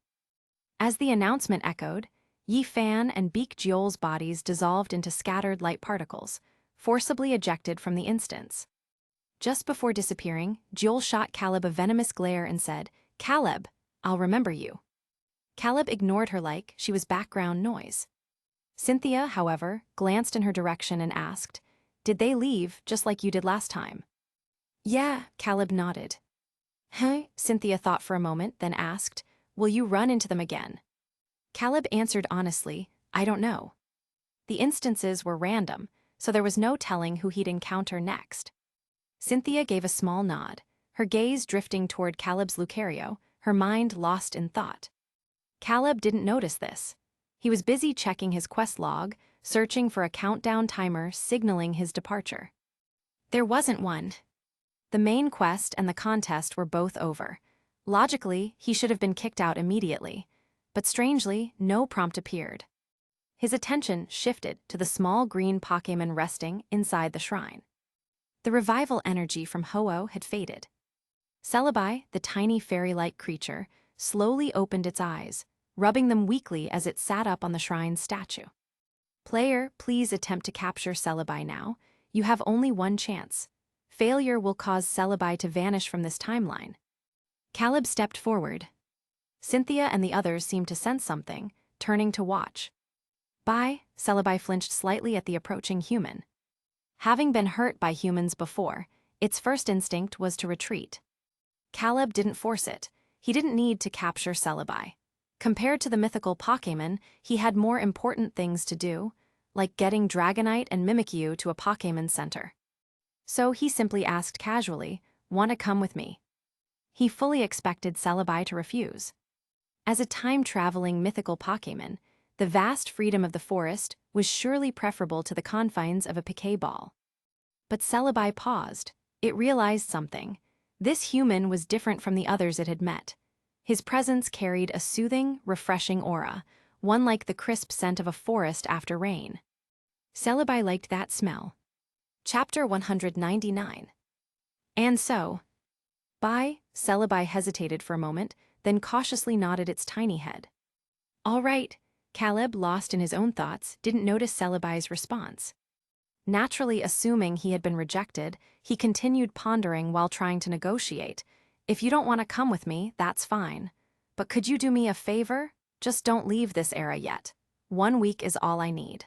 As the announcement echoed, Yifan and Beak Joel's bodies dissolved into scattered light particles, forcibly ejected from the instance. Just before disappearing, Joel shot Caleb a venomous glare and said, "Caleb, I'll remember you." Caleb ignored her like she was background noise. Cynthia, however, glanced in her direction and asked, "Did they leave just like you did last time?" "Yeah," Caleb nodded. "Huh?" Cynthia thought for a moment, then asked, "Will you run into them again?" Caleb answered honestly, "I don't know." The instances were random, so there was no telling who he'd encounter next. Cynthia gave a small nod, her gaze drifting toward Caleb's Lucario, her mind lost in thought. Caleb didn't notice this. He was busy checking his quest log, searching for a countdown timer signaling his departure. There wasn't one. The main quest and the contest were both over. Logically, he should have been kicked out immediately, but strangely, no prompt appeared. His attention shifted to the small green Pokémon resting inside the shrine. The revival energy from Ho-Oh had faded. Celebi, the tiny fairy-like creature, slowly opened its eyes, rubbing them weakly as it sat up on the shrine's statue. Player, please attempt to capture Celebi now. You have only one chance. Failure will cause Celebi to vanish from this timeline. Caleb stepped forward. Cynthia and the others seemed to sense something, turning to watch. Bye, Celebi flinched slightly at the approaching human. Having been hurt by humans before, its first instinct was to retreat. Caleb didn't force it. He didn't need to capture Celebi. Compared to the mythical Pokémon, he had more important things to do, like getting Dragonite and Mimikyu to a Pokémon Center. So he simply asked casually, "Want to come with me?" He fully expected Celebi to refuse. As a time-traveling mythical Pokémon, the vast freedom of the forest was surely preferable to the confines of a piquet ball. But Celebi paused. It realized something. This human was different from the others it had met. His presence carried a soothing, refreshing aura, one like the crisp scent of a forest after rain. Celebi liked that smell. Chapter 199. And so, bye, Celebi hesitated for a moment, then cautiously nodded its tiny head. All right, Caleb, lost in his own thoughts, didn't notice Celebi's response. Naturally assuming he had been rejected, he continued pondering while trying to negotiate. If you don't want to come with me, that's fine. But could you do me a favor? Just don't leave this era yet. 1 week is all I need.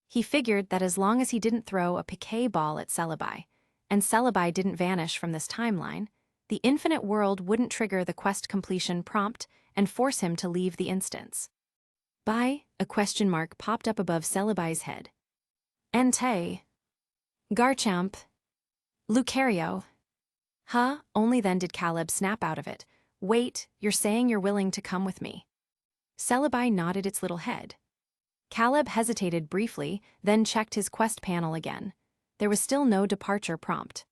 He figured that as long as he didn't throw a piquet ball at Celebi, and Celebi didn't vanish from this timeline, the infinite world wouldn't trigger the quest completion prompt and force him to leave the instance. Bye, a question mark popped up above Celebi's head. Entei. Garchomp. Lucario. Huh? Only then did Caleb snap out of it. Wait, you're saying you're willing to come with me? Celebi nodded its little head. Caleb hesitated briefly, then checked his quest panel again. There was still no departure prompt.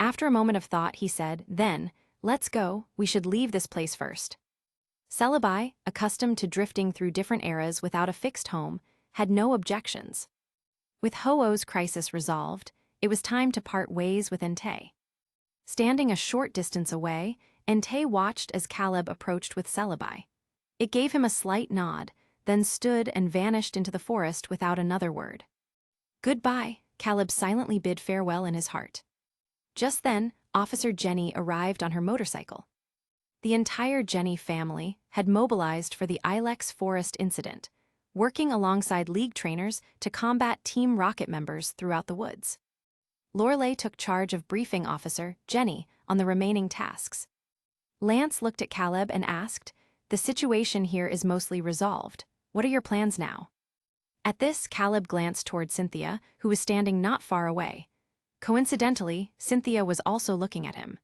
After a moment of thought, he said, Then, let's go, we should leave this place first. Celebi, accustomed to drifting through different eras without a fixed home, had no objections. With Ho-Oh's crisis resolved, it was time to part ways with Entei. Standing a short distance away, Entei watched as Caleb approached with Celebi. It gave him a slight nod, then stood and vanished into the forest without another word. Goodbye, Caleb silently bid farewell in his heart. Just then, Officer Jenny arrived on her motorcycle. The entire Jenny family had mobilized for the Ilex Forest incident, working alongside League trainers to combat Team Rocket members throughout the woods. Lorelei took charge of briefing Officer Jenny on the remaining tasks. Lance looked at Caleb and asked, "The situation here is mostly resolved. What are your plans now?" At this, Caleb glanced toward Cynthia, who was standing not far away. Coincidentally, Cynthia was also looking at him.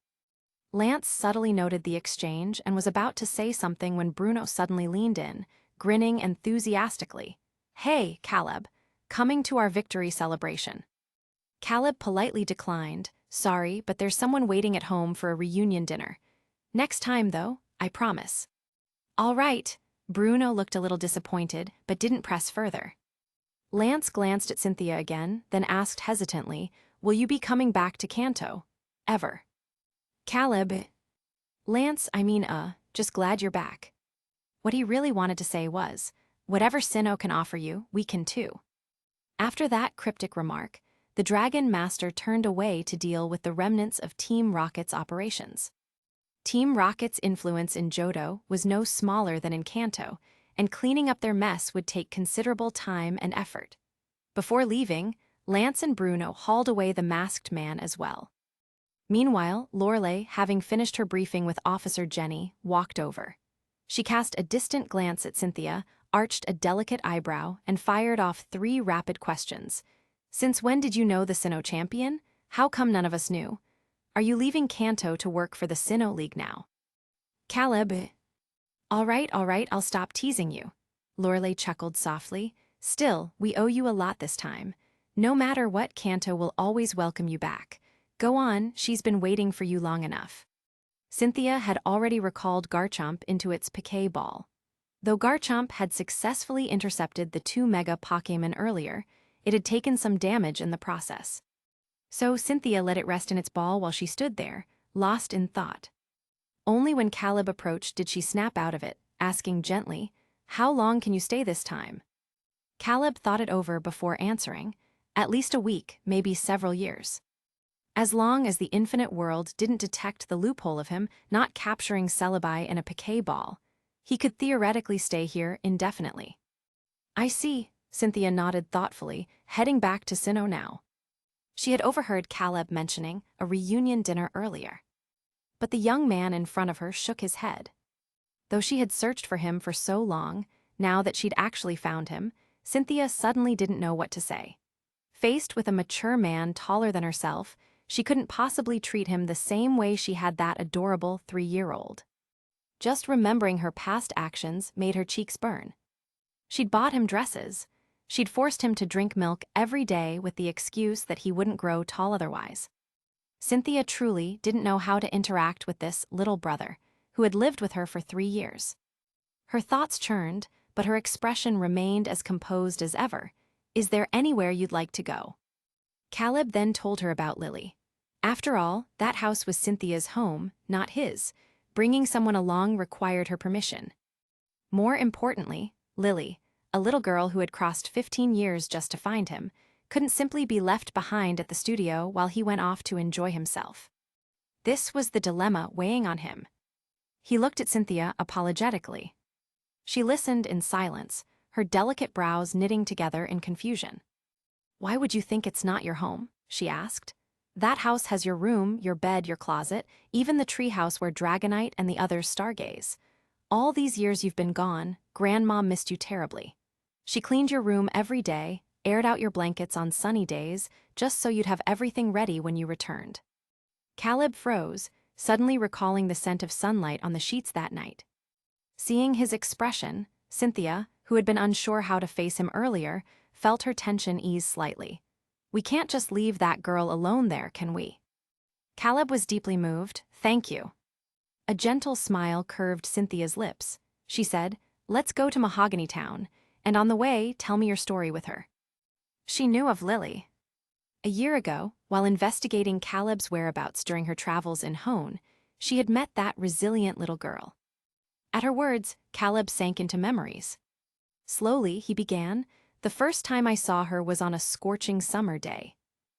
Lance subtly noted the exchange and was about to say something when Bruno suddenly leaned in, grinning enthusiastically. "Hey, Caleb, coming to our victory celebration." Caleb politely declined, "Sorry, but there's someone waiting at home for a reunion dinner. Next time, though, I promise." "All right." Bruno looked a little disappointed, but didn't press further. Lance glanced at Cynthia again, then asked hesitantly, "Will you be coming back to Kanto? Ever?" Caleb. Lance, just glad you're back. What he really wanted to say was, whatever Sinnoh can offer you, we can too. After that cryptic remark, the Dragon Master turned away to deal with the remnants of Team Rocket's operations. Team Rocket's influence in Johto was no smaller than in Kanto, and cleaning up their mess would take considerable time and effort. Before leaving, Lance and Bruno hauled away the masked man as well. Meanwhile, Lorelei, having finished her briefing with Officer Jenny, walked over. She cast a distant glance at Cynthia, arched a delicate eyebrow, and fired off 3 rapid questions. "Since when did you know the Sinnoh champion? How come none of us knew? Are you leaving Kanto to work for the Sinnoh League now? Caleb. All right, I'll stop teasing you. Lorelei chuckled softly. Still, we owe you a lot this time. No matter what, Kanto will always welcome you back. Go on, she's been waiting for you long enough. Cynthia had already recalled Garchomp into its Piquet ball. Though Garchomp had successfully intercepted the 2 Mega Pokémon earlier, it had taken some damage in the process. So Cynthia let it rest in its ball while she stood there, lost in thought. Only when Caleb approached did she snap out of it, asking gently, "How long can you stay this time?" Caleb thought it over before answering, "At least a week, maybe several years." As long as the infinite world didn't detect the loophole of him not capturing Celebi in a Piquet ball, he could theoretically stay here indefinitely. I see, Cynthia nodded thoughtfully, heading back to Sinnoh now. She had overheard Caleb mentioning a reunion dinner earlier. But the young man in front of her shook his head. Though she had searched for him for so long, now that she'd actually found him, Cynthia suddenly didn't know what to say. Faced with a mature man taller than herself, she couldn't possibly treat him the same way she had that adorable 3-year-old. Just remembering her past actions made her cheeks burn. She'd bought him dresses. She'd forced him to drink milk every day with the excuse that he wouldn't grow tall otherwise. Cynthia truly didn't know how to interact with this little brother, who had lived with her for 3 years. Her thoughts churned, but her expression remained as composed as ever. Is there anywhere you'd like to go? Caleb then told her about Lily. After all, that house was Cynthia's home, not his. Bringing someone along required her permission. More importantly, Lily, a little girl who had crossed 15 years just to find him, couldn't simply be left behind at the studio while he went off to enjoy himself. This was the dilemma weighing on him. He looked at Cynthia apologetically. She listened in silence, her delicate brows knitting together in confusion. "Why would you think it's not your home?" she asked. "That house has your room, your bed, your closet, even the treehouse where Dragonite and the others stargaze. All these years you've been gone, Grandma missed you terribly. She cleaned your room every day, aired out your blankets on sunny days, just so you'd have everything ready when you returned." Caleb froze, suddenly recalling the scent of sunlight on the sheets that night. Seeing his expression, Cynthia, who had been unsure how to face him earlier, felt her tension ease slightly. "We can't just leave that girl alone there, can we?" Caleb was deeply moved. "Thank you." A gentle smile curved Cynthia's lips. She said, "Let's go to Mahogany Town, and on the way, tell me your story with her." She knew of Lily. A year ago, while investigating Caleb's whereabouts during her travels in Hone, she had met that resilient little girl. At her words, Caleb sank into memories. Slowly, he began, "The first time I saw her was on a scorching summer day.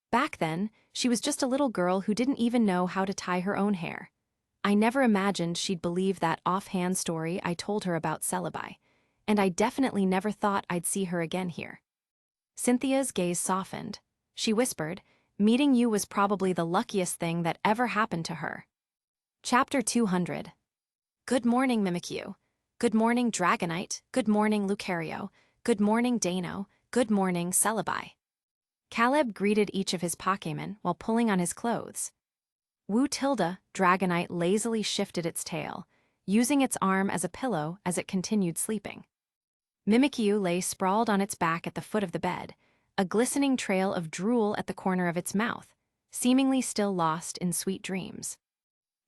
Back then, she was just a little girl who didn't even know how to tie her own hair. I never imagined she'd believe that offhand story I told her about Celebi, and I definitely never thought I'd see her again here." Cynthia's gaze softened. She whispered, "Meeting you was probably the luckiest thing that ever happened to her." Chapter 200. Good morning, Mimikyu. Good morning, Dragonite. Good morning, Lucario. Good morning, Dano. Good morning, Celebi. Caleb greeted each of his Pokémon while pulling on his clothes. Tilda, Dragonite lazily shifted its tail, using its arm as a pillow as it continued sleeping. Mimikyu lay sprawled on its back at the foot of the bed, a glistening trail of drool at the corner of its mouth, seemingly still lost in sweet dreams.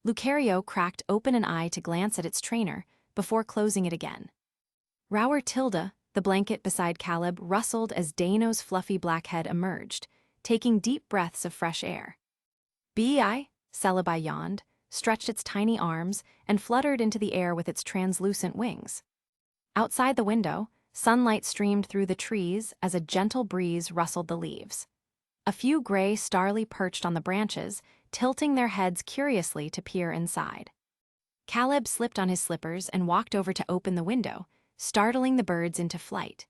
Lucario cracked open an eye to glance at its trainer before closing it again. Tilda, the blanket beside Caleb, rustled as Dano's fluffy black head emerged, taking deep breaths of fresh air. "Bi," Celebi yawned, stretched its tiny arms, and fluttered into the air with its translucent wings. Outside the window, sunlight streamed through the trees as a gentle breeze rustled the leaves. A few gray starly perched on the branches, tilting their heads curiously to peer inside. Caleb slipped on his slippers and walked over to open the window, startling the birds into flight.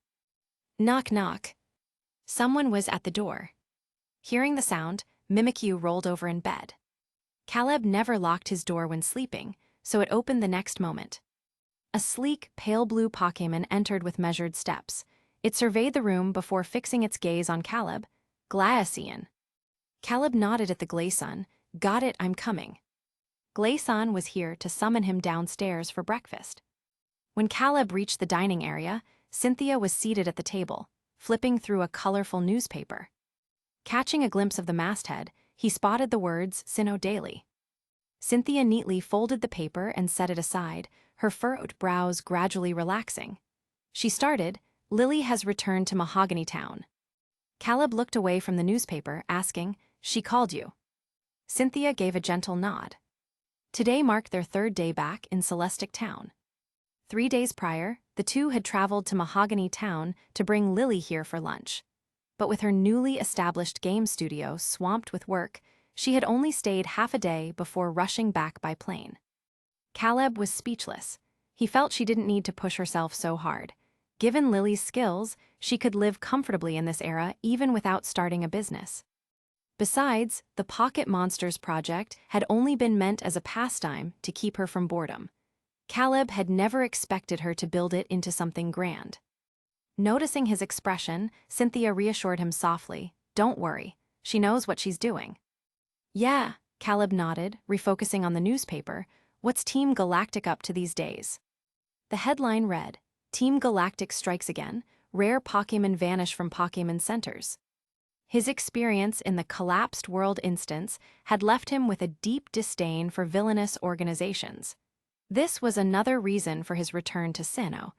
Knock, knock. Someone was at the door. Hearing the sound, Mimikyu rolled over in bed. Caleb never locked his door when sleeping, so it opened the next moment. A sleek, pale blue Pokémon entered with measured steps. It surveyed the room before fixing its gaze on Caleb. "Glaceon." Caleb nodded at the Glaceon. Got it, I'm coming. Glaceon was here to summon him downstairs for breakfast. When Caleb reached the dining area, Cynthia was seated at the table, flipping through a colorful newspaper. Catching a glimpse of the masthead, he spotted the words Sinnoh Daily. Cynthia neatly folded the paper and set it aside, her furrowed brows gradually relaxing. She started, Lily has returned to Mahogany Town. Caleb looked away from the newspaper, asking, She called you? Cynthia gave a gentle nod. Today marked their third day back in Celestic Town. 3 days prior, the two had traveled to Mahogany Town to bring Lily here for lunch. But with her newly established game studio swamped with work, she had only stayed half a day before rushing back by plane. Caleb was speechless. He felt she didn't need to push herself so hard. Given Lily's skills, she could live comfortably in this era even without starting a business. Besides, the Pocket Monsters project had only been meant as a pastime to keep her from boredom. Caleb had never expected her to build it into something grand. Noticing his expression, Cynthia reassured him softly, Don't worry, she knows what she's doing. Yeah, Caleb nodded, refocusing on the newspaper. What's Team Galactic up to these days? The headline read, Team Galactic strikes again, rare Pokémon vanish from Pokémon centers. His experience in the collapsed world instance had left him with a deep disdain for villainous organizations. This was another reason for his return to Sinnoh,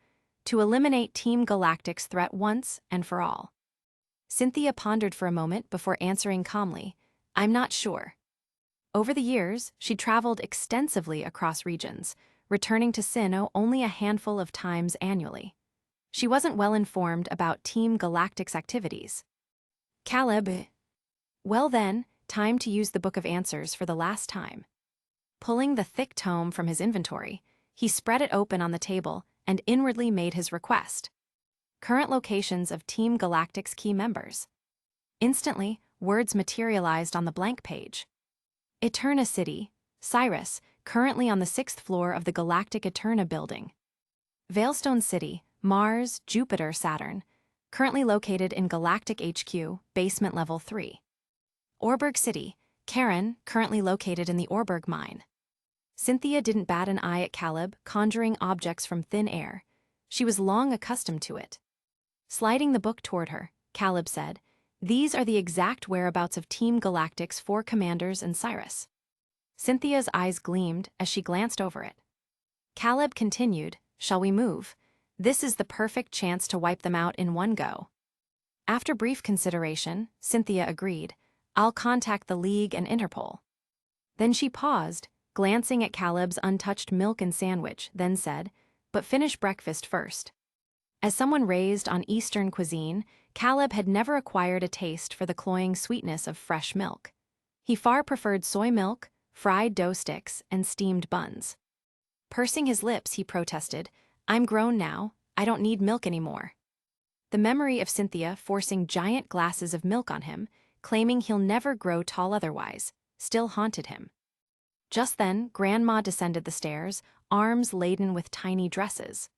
to eliminate Team Galactic's threat once and for all. Cynthia pondered for a moment before answering calmly, I'm not sure. Over the years, she'd traveled extensively across regions, returning to Sinnoh only a handful of times annually. She wasn't well informed about Team Galactic's activities. Caleb. Well then, time to use the Book of Answers for the last time. Pulling the thick tome from his inventory, he spread it open on the table and inwardly made his request. Current locations of Team Galactic's key members. Instantly, words materialized on the blank page. Eterna City, Cyrus, currently on the 6th floor of the Galactic Eterna building. Veilstone City, Mars, Jupiter, Saturn, currently located in Galactic HQ, basement level 3. Orberg City, Karen, currently located in the Orberg mine. Cynthia didn't bat an eye at Caleb conjuring objects from thin air. She was long accustomed to it. Sliding the book toward her, Caleb said, These are the exact whereabouts of Team Galactic's 4 commanders and Cyrus. Cynthia's eyes gleamed as she glanced over it. Caleb continued, Shall we move? This is the perfect chance to wipe them out in one go. After brief consideration, Cynthia agreed, I'll contact the League and Interpol. Then she paused, glancing at Caleb's untouched milk and sandwich, then said, But finish breakfast first. As someone raised on Eastern cuisine, Caleb had never acquired a taste for the cloying sweetness of fresh milk. He far preferred soy milk, fried dough sticks, and steamed buns. Pursing his lips, he protested, I'm grown now, I don't need milk anymore. The memory of Cynthia forcing giant glasses of milk on him, claiming he'll never grow tall otherwise, still haunted him. Just then, Grandma descended the stairs, arms laden with tiny dresses.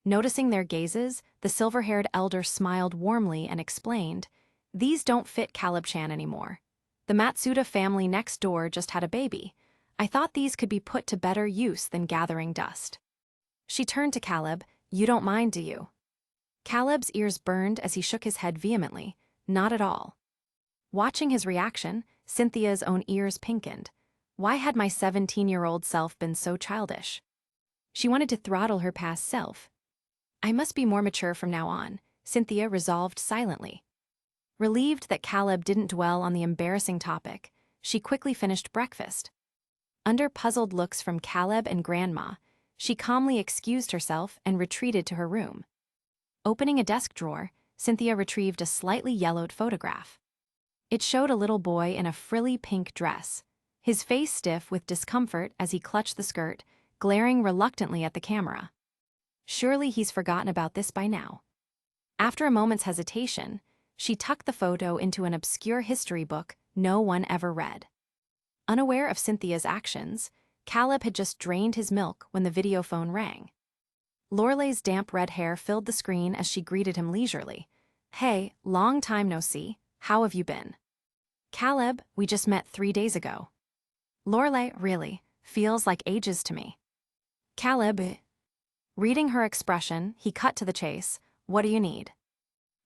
Noticing their gazes, the silver-haired elder smiled warmly and explained, These don't fit Caleb-chan anymore. The Matsuda family next door just had a baby. I thought these could be put to better use than gathering dust. She turned to Caleb, You don't mind, do you? Caleb's ears burned as he shook his head vehemently, Not at all. Watching his reaction, Cynthia's own ears pinkened. Why had my 17-year-old self been so childish? She wanted to throttle her past self. I must be more mature from now on, Cynthia resolved silently. Relieved that Caleb didn't dwell on the embarrassing topic, she quickly finished breakfast. Under puzzled looks from Caleb and Grandma, she calmly excused herself and retreated to her room. Opening a desk drawer, Cynthia retrieved a slightly yellowed photograph. It showed a little boy in a frilly pink dress, his face stiff with discomfort as he clutched the skirt, glaring reluctantly at the camera. Surely he's forgotten about this by now. After a moment's hesitation, she tucked the photo into an obscure history book no one ever read. Unaware of Cynthia's actions, Caleb had just drained his milk when the video phone rang. Lorelai's damp red hair filled the screen as she greeted him leisurely. Hey, long time no see, how have you been? Caleb, we just met 3 days ago. Lorelei, really, feels like ages to me. Caleb, reading her expression, he cut to the chase. What do you need?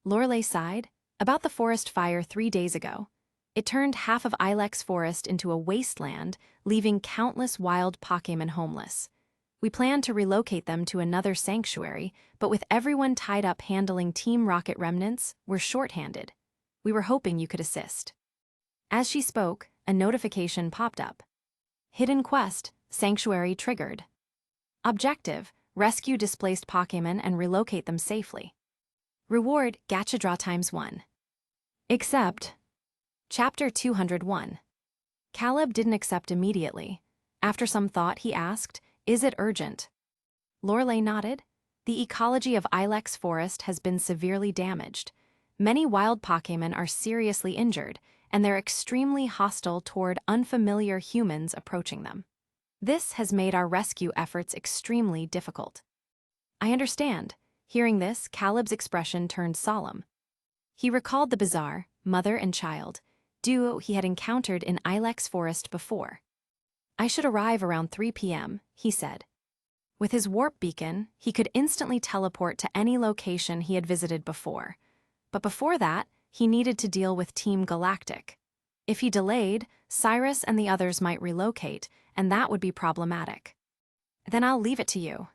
Lorelei sighed. About the forest fire 3 days ago. It turned half of Ilex Forest into a wasteland, leaving countless wild Pokémon homeless. We planned to relocate them to another sanctuary, but with everyone tied up handling Team Rocket remnants, we're short-handed. We were hoping you could assist. As she spoke, a notification popped up. Hidden quest, sanctuary triggered. Objective, rescue displaced Pokémon and relocate them safely. Reward, gacha draw ×1. Except... Chapter 201. Caleb didn't accept immediately. After some thought, he asked, "Is it urgent?" Lorelei nodded. The ecology of Ilex Forest has been severely damaged. Many wild Pokémon are seriously injured, and they're extremely hostile toward unfamiliar humans approaching them. This has made our rescue efforts extremely difficult. I understand. Hearing this, Caleb's expression turned solemn. He recalled the bizarre, mother and child, duo he had encountered in Ilex Forest before. I should arrive around 3 p.m., he said. With his warp beacon, he could instantly teleport to any location he had visited before. But before that, he needed to deal with Team Galactic. If he delayed, Cyrus and the others might relocate, and that would be problematic. Then I'll leave it to you.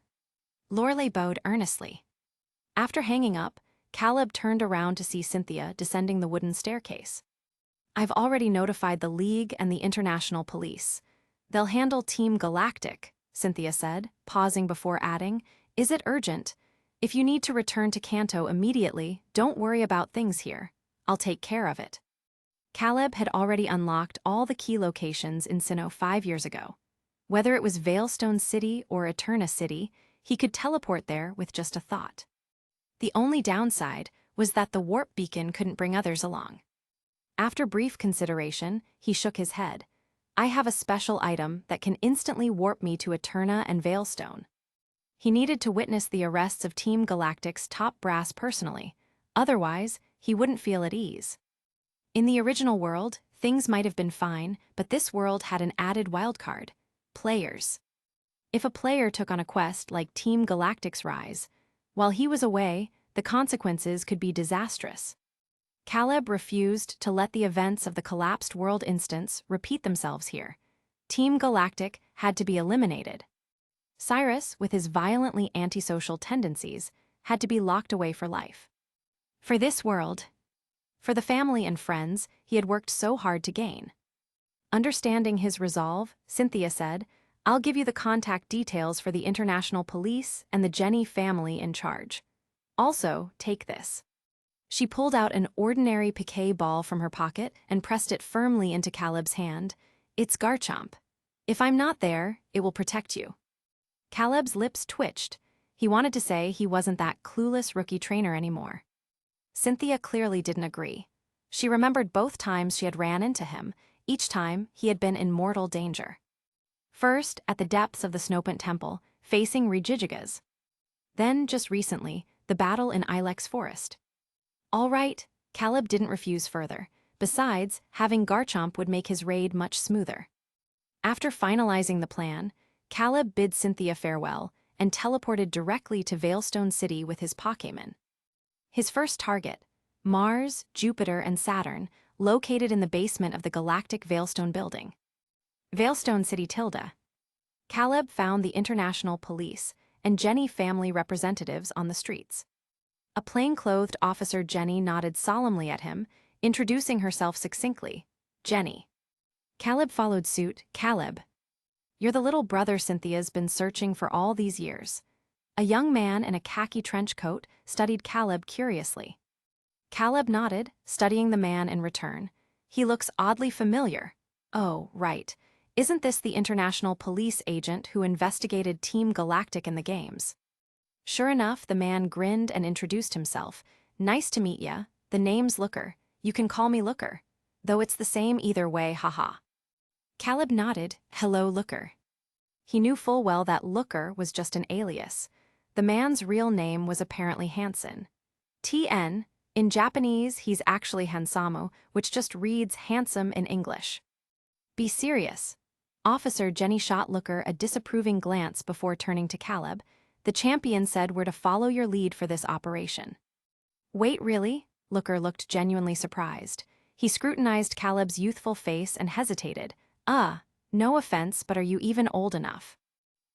Lorelei bowed earnestly. After hanging up, Caleb turned around to see Cynthia descending the wooden staircase. I've already notified the League and the International Police. They'll handle Team Galactic, Cynthia said, pausing before adding, "Is it urgent? If you need to return to Kanto immediately, don't worry about things here. I'll take care of it." Caleb had already unlocked all the key locations in Sinnoh 5 years ago. Whether it was Veilstone City or Eterna City, he could teleport there with just a thought. The only downside was that the warp beacon couldn't bring others along. After brief consideration, he shook his head. I have a special item that can instantly warp me to Eterna and Veilstone. He needed to witness the arrests of Team Galactic's top brass personally. Otherwise, he wouldn't feel at ease. In the original world, things might have been fine, but this world had an added wildcard: players. If a player took on a quest like Team Galactic's Rise, while he was away, the consequences could be disastrous. Caleb refused to let the events of the collapsed world instance repeat themselves here. Team Galactic had to be eliminated. Cyrus, with his violently antisocial tendencies, had to be locked away for life. For this world, for the family and friends he had worked so hard to gain. Understanding his resolve, Cynthia said, "I'll give you the contact details for the International Police and the Jenny family in charge. Also, take this." She pulled out an ordinary piquet ball from her pocket and pressed it firmly into Caleb's hand. "It's Garchomp. If I'm not there, it will protect you." Caleb's lips twitched. He wanted to say he wasn't that clueless rookie trainer anymore. Cynthia clearly didn't agree. She remembered both times she had ran into him. Each time, he had been in mortal danger. First, at the depths of the Snowpent Temple, facing Regigigas. Then, just recently, the battle in Ilex Forest. All right, Caleb didn't refuse further. Besides, having Garchomp would make his raid much smoother. After finalizing the plan, Caleb bid Cynthia farewell and teleported directly to Veilstone City with his Pokémon. His first target, Mars, Jupiter, and Saturn, located in the basement of the Galactic Veilstone building. Veilstone City Tilda. Caleb found the International Police and Jenny family representatives on the streets. A plain-clothed officer Jenny nodded solemnly at him, introducing herself succinctly. Jenny. Caleb followed suit. Caleb. You're the little brother Cynthia's been searching for all these years. A young man in a khaki trench coat studied Caleb curiously. Caleb nodded, studying the man in return. He looks oddly familiar. Oh, right. Isn't this the International Police agent who investigated Team Galactic in the games? Sure enough, the man grinned and introduced himself. Nice to meet ya. The name's Looker. You can call me Looker. Though it's the same either way, haha. Caleb nodded. Hello, Looker. He knew full well that Looker was just an alias. The man's real name was apparently Hansen. TN, In Japanese, he's actually handsamo, which just reads handsome in English. Be serious. Officer Jenny shot Looker a disapproving glance before turning to Caleb. The champion said we're to follow your lead for this operation. Wait, really? Looker looked genuinely surprised. He scrutinized Caleb's youthful face and hesitated. No offense, but are you even old enough?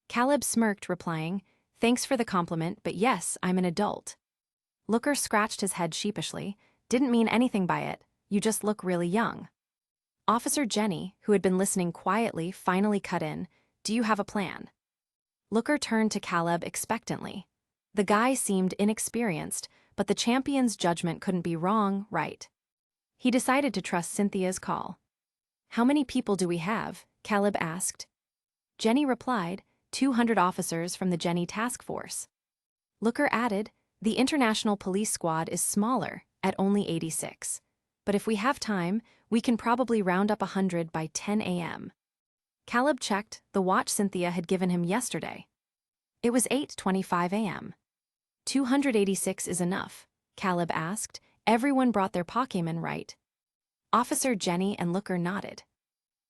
Caleb smirked, replying, thanks for the compliment, but yes, I'm an adult. Looker scratched his head sheepishly. Didn't mean anything by it. You just look really young. Officer Jenny, who had been listening quietly, finally cut in. Do you have a plan? Looker turned to Caleb expectantly. The guy seemed inexperienced, but the champion's judgment couldn't be wrong, right? He decided to trust Cynthia's call. How many people do we have? Caleb asked. Jenny replied, 200 officers from the Jenny task force. Looker added, the international police squad is smaller, at only 86. But if we have time, we can probably round up 100 by 10 a.m. Caleb checked the watch Cynthia had given him yesterday. It was 8:25 a.m. 286 is enough, Caleb asked. Everyone brought their Pokémon, right? Officer Jenny and Looker nodded.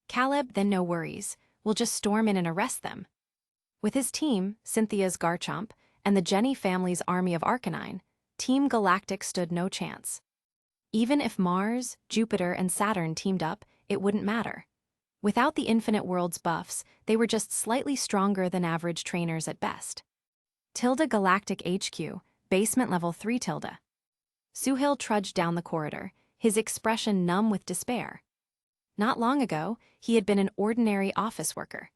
Caleb, then no worries. We'll just storm in and arrest them. With his team, Cynthia's Garchomp, and the Jenny family's army of Arcanine, Team Galactic stood no chance. Even if Mars, Jupiter, and Saturn teamed up, it wouldn't matter. Without the Infinite World's buffs, they were just slightly stronger than average trainers at best. Galactic HQ, basement level 3 . Suhail trudged down the corridor, his expression numb with despair. Not long ago, he had been an ordinary office worker.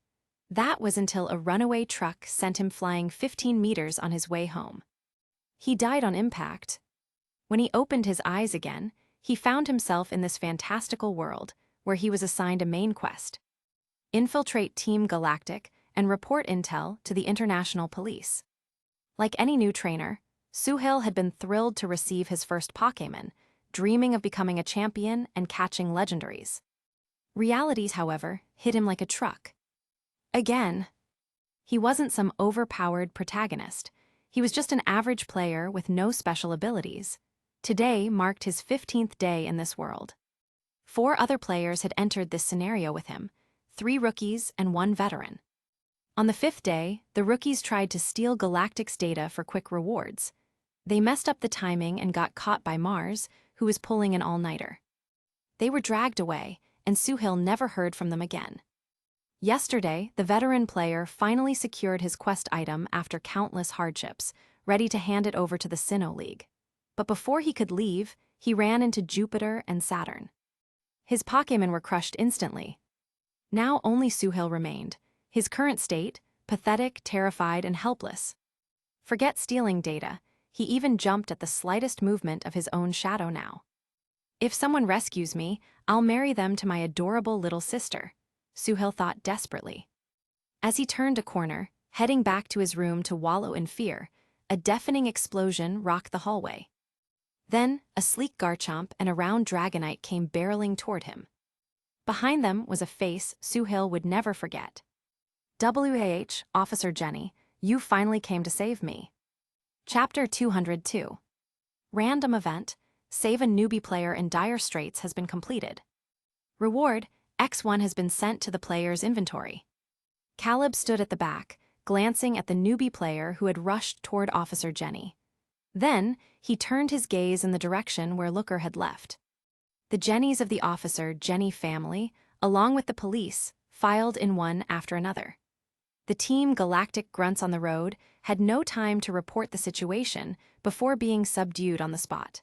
That was until a runaway truck sent him flying 15 meters on his way home. He died on impact. When he opened his eyes again, he found himself in this fantastical world, where he was assigned a main quest. Infiltrate Team Galactic and report intel to the international police. Like any new trainer, Suhail had been thrilled to receive his first Pokémon, dreaming of becoming a champion and catching legendaries. Realities, however, hit him like a truck. Again. He wasn't some overpowered protagonist. He was just an average player with no special abilities. Today marked his 15th day in this world. 4 other players had entered this scenario with him, 3 rookies and 1 veteran. On the 5th day, the rookies tried to steal Galactic's data for quick rewards. They messed up the timing and got caught by Mars, who was pulling an all-nighter. They were dragged away, and Suhail never heard from them again. Yesterday, the veteran player finally secured his quest item after countless hardships, ready to hand it over to the Sinnoh League. But before he could leave, he ran into Jupiter and Saturn. His Pokémon were crushed instantly. Now only Suhail remained, his current state, pathetic, terrified, and helpless. Forget stealing data, he even jumped at the slightest movement of his own shadow now. If someone rescues me, I'll marry them to my adorable little sister, Suhail thought desperately. As he turned a corner, heading back to his room to wallow in fear, a deafening explosion rocked the hallway. Then, a sleek Garchomp and a round Dragonite came barreling toward him. Behind them was a face Suhail would never forget. Officer Jenny, you finally came to save me. Chapter 202. Random event, save a newbie player in dire straits has been completed. Reward, X1 has been sent to the player's inventory. Caleb stood at the back, glancing at the newbie player who had rushed toward Officer Jenny. Then, he turned his gaze in the direction where Looker had left. The Jennies of the Officer Jenny family, along with the police, filed in one after another. The Team Galactic grunts on the road had no time to report the situation before being subdued on the spot.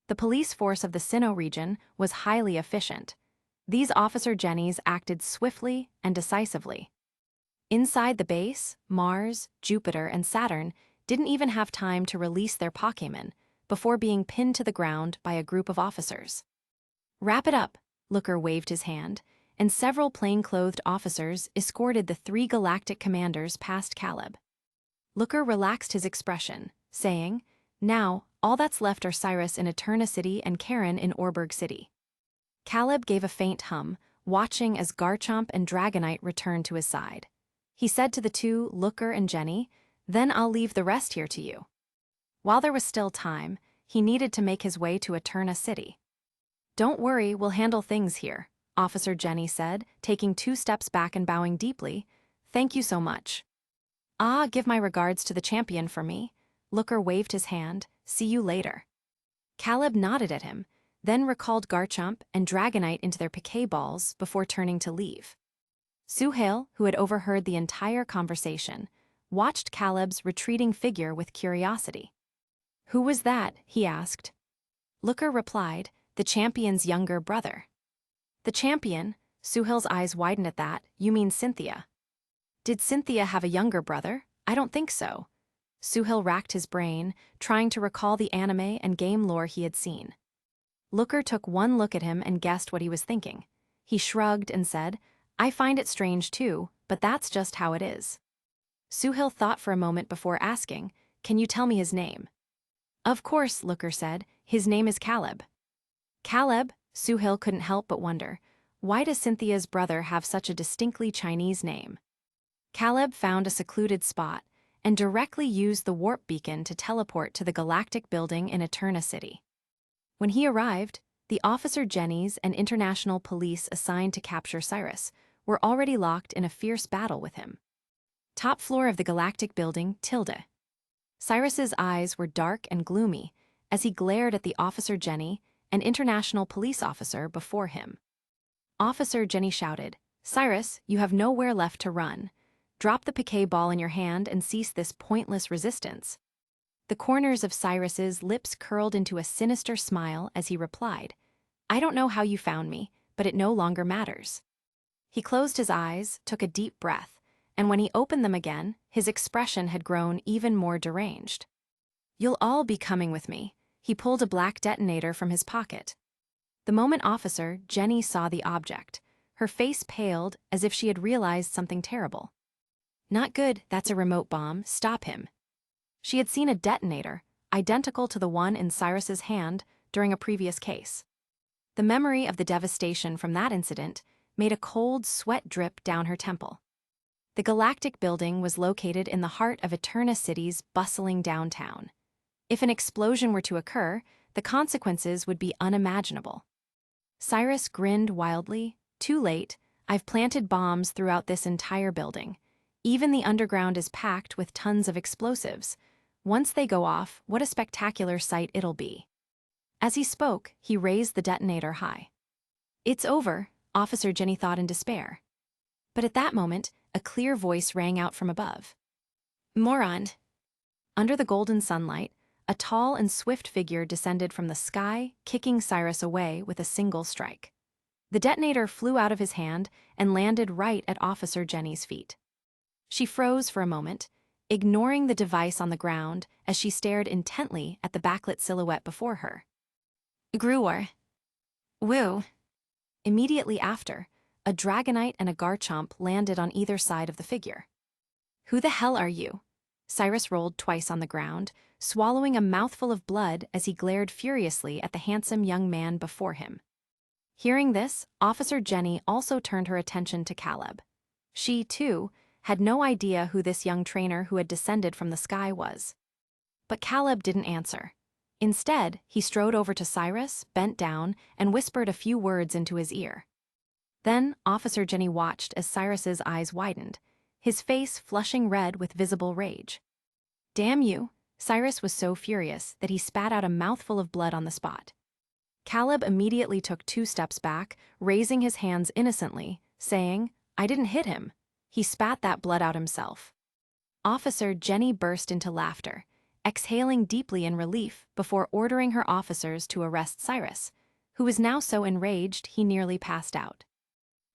The police force of the Sinnoh region was highly efficient. These Officer Jennies acted swiftly and decisively. Inside the base, Mars, Jupiter, and Saturn didn't even have time to release their Pokémon before being pinned to the ground by a group of officers. Wrap it up, Looker waved his hand, and several plain-clothed officers escorted the 3 galactic commanders past Caleb. Looker relaxed his expression, saying, now, all that's left are Cyrus in Eterna City and Karen in Orberg City. Caleb gave a faint hum, watching as Garchomp and Dragonite returned to his side. He said to the 2, Looker and Jenny, then I'll leave the rest here to you. While there was still time, he needed to make his way to Eterna City. "Don't worry, we'll handle things here," Officer Jenny said, taking 2 steps back and bowing deeply. "Thank you so much." "Ah, give my regards to the champion for me." Looker waved his hand. "See you later." Caleb nodded at him, then recalled Garchomp and Dragonite into their piquet balls before turning to leave. Suhail, who had overheard the entire conversation, watched Caleb's retreating figure with curiosity. "Who was that?" he asked. Looker replied, "The champion's younger brother." "The champion?" Suhail's eyes widened at that. "You mean Cynthia?" "Did Cynthia have a younger brother? I don't think so." Suhail racked his brain, trying to recall the anime and game lore he had seen. Looker took one look at him and guessed what he was thinking. He shrugged and said, "I find it strange too, but that's just how it is." Suhail thought for a moment before asking, "Can you tell me his name?" "Of course," Looker said. "His name is Caleb." "Caleb?" Suhail couldn't help but wonder. Why does Cynthia's brother have such a distinctly Chinese name? Caleb found a secluded spot and directly used the warp beacon to teleport to the galactic building in Eterna City. When he arrived, the Officer Jennies and international police assigned to capture Cyrus were already locked in a fierce battle with him. Top floor of the galactic building, Tilde. Cyrus's eyes were dark and gloomy as he glared at the Officer Jenny and international police officer before him. Officer Jenny shouted, "Cyrus, you have nowhere left to run. Drop the piquet ball in your hand and cease this pointless resistance." The corners of Cyrus's lips curled into a sinister smile as he replied, "I don't know how you found me, but it no longer matters." He closed his eyes, took a deep breath, and when he opened them again, his expression had grown even more deranged. "You'll all be coming with me." He pulled a black detonator from his pocket. The moment Officer Jenny saw the object, her face paled as if she had realized something terrible. "Not good, that's a remote bomb, stop him." She had seen a detonator, identical to the one in Cyrus's hand during a previous case. The memory of the devastation from that incident made a cold sweat drip down her temple. The galactic building was located in the heart of Eterna City's bustling downtown. If an explosion were to occur, the consequences would be unimaginable. Cyrus grinned wildly. "Too late, I've planted bombs throughout this entire building. Even the underground is packed with tons of explosives. Once they go off, what a spectacular sight it'll be." As he spoke, he raised the detonator high. "It's over," Officer Jenny thought in despair. But at that moment, a clear voice rang out from above. "Moron!" Under the golden sunlight, a tall and swift figure descended from the sky, kicking Cyrus away with a single strike. The detonator flew out of his hand and landed right at Officer Jenny's feet. She froze for a moment, ignoring the device on the ground as she stared intently at the backlit silhouette before her. "Gruor. Woo." Immediately after, a Dragonite and a Garchomp landed on either side of the figure. "Who the hell are you?" Cyrus rolled twice on the ground, swallowing a mouthful of blood as he glared furiously at the handsome young man before him. Hearing this, Officer Jenny also turned her attention to Caleb. She, too, had no idea who this young trainer who had descended from the sky was. But Caleb didn't answer. Instead, he strode over to Cyrus, bent down, and whispered a few words into his ear. Then, Officer Jenny watched as Cyrus's eyes widened, his face flushing red with visible rage. "Damn you!" Cyrus was so furious that he spat out a mouthful of blood on the spot. Caleb immediately took 2 steps back, raising his hands innocently, saying, "I didn't hit him." He spat that blood out himself. Officer Jenny burst into laughter, exhaling deeply in relief before ordering her officers to arrest Cyrus, who was now so enraged he nearly passed out.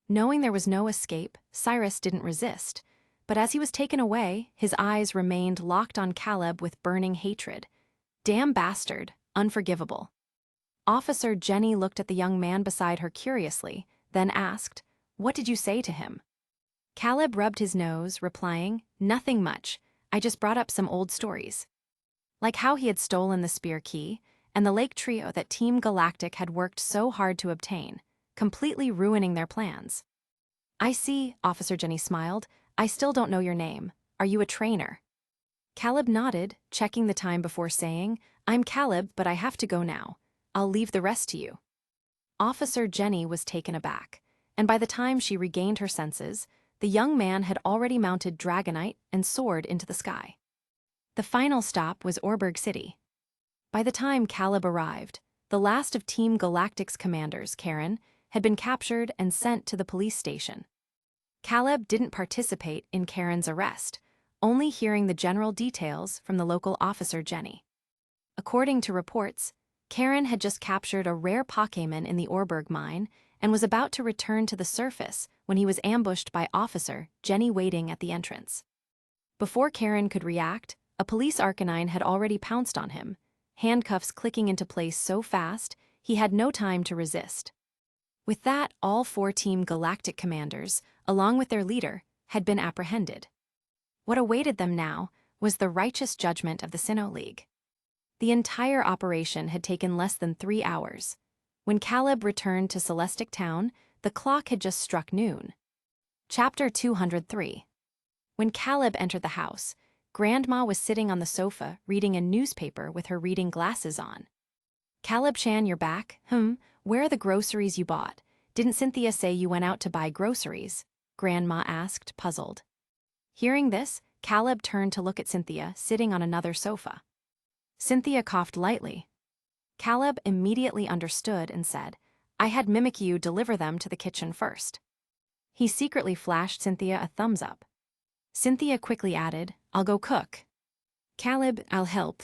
Knowing there was no escape, Cyrus didn't resist, but as he was taken away, his eyes remained locked on Caleb with burning hatred. Damn bastard, unforgivable. Officer Jenny looked at the young man beside her curiously, then asked, "What did you say to him?" Caleb rubbed his nose, replying, "Nothing much, I just brought up some old stories." Like how he had stolen the spear key, and the lake trio that Team Galactic had worked so hard to obtain, completely ruining their plans. "I see," Officer Jenny smiled. "I still don't know your name. Are you a trainer?" Caleb nodded, checking the time before saying, I'm Caleb, but I have to go now. I'll leave the rest to you. Officer Jenny was taken aback, and by the time she regained her senses, the young man had already mounted Dragonite and soared into the sky. The final stop was Orberg City. By the time Caleb arrived, the last of Team Galactic's commanders, Karen, had been captured and sent to the police station. Caleb didn't participate in Karen's arrest, only hearing the general details from the local officer Jenny. According to reports, Karen had just captured a rare Pokémon in the Orberg mine and was about to return to the surface when he was ambushed by Officer Jenny waiting at the entrance. Before Karen could react, a police Arcanine had already pounced on him, handcuffs clicking into place so fast he had no time to resist. With that, all 4 Team Galactic commanders, along with their leader, had been apprehended. What awaited them now was the righteous judgment of the Sinnoh League. The entire operation had taken less than 3 hours. When Caleb returned to Celestic Town, the clock had just struck noon. Chapter 203. When Caleb entered the house, Grandma was sitting on the sofa reading a newspaper with her reading glasses on. Caleb-chan, you're back? Where are the groceries you bought? Didn't Cynthia say you went out to buy groceries? Grandma asked, puzzled. Hearing this, Caleb turned to look at Cynthia, sitting on another sofa. Cynthia coughed lightly. Caleb immediately understood and said, I had Mimikyu deliver them to the kitchen first. He secretly flashed Cynthia a thumbs up. Cynthia quickly added, I'll go cook. Caleb, I'll help.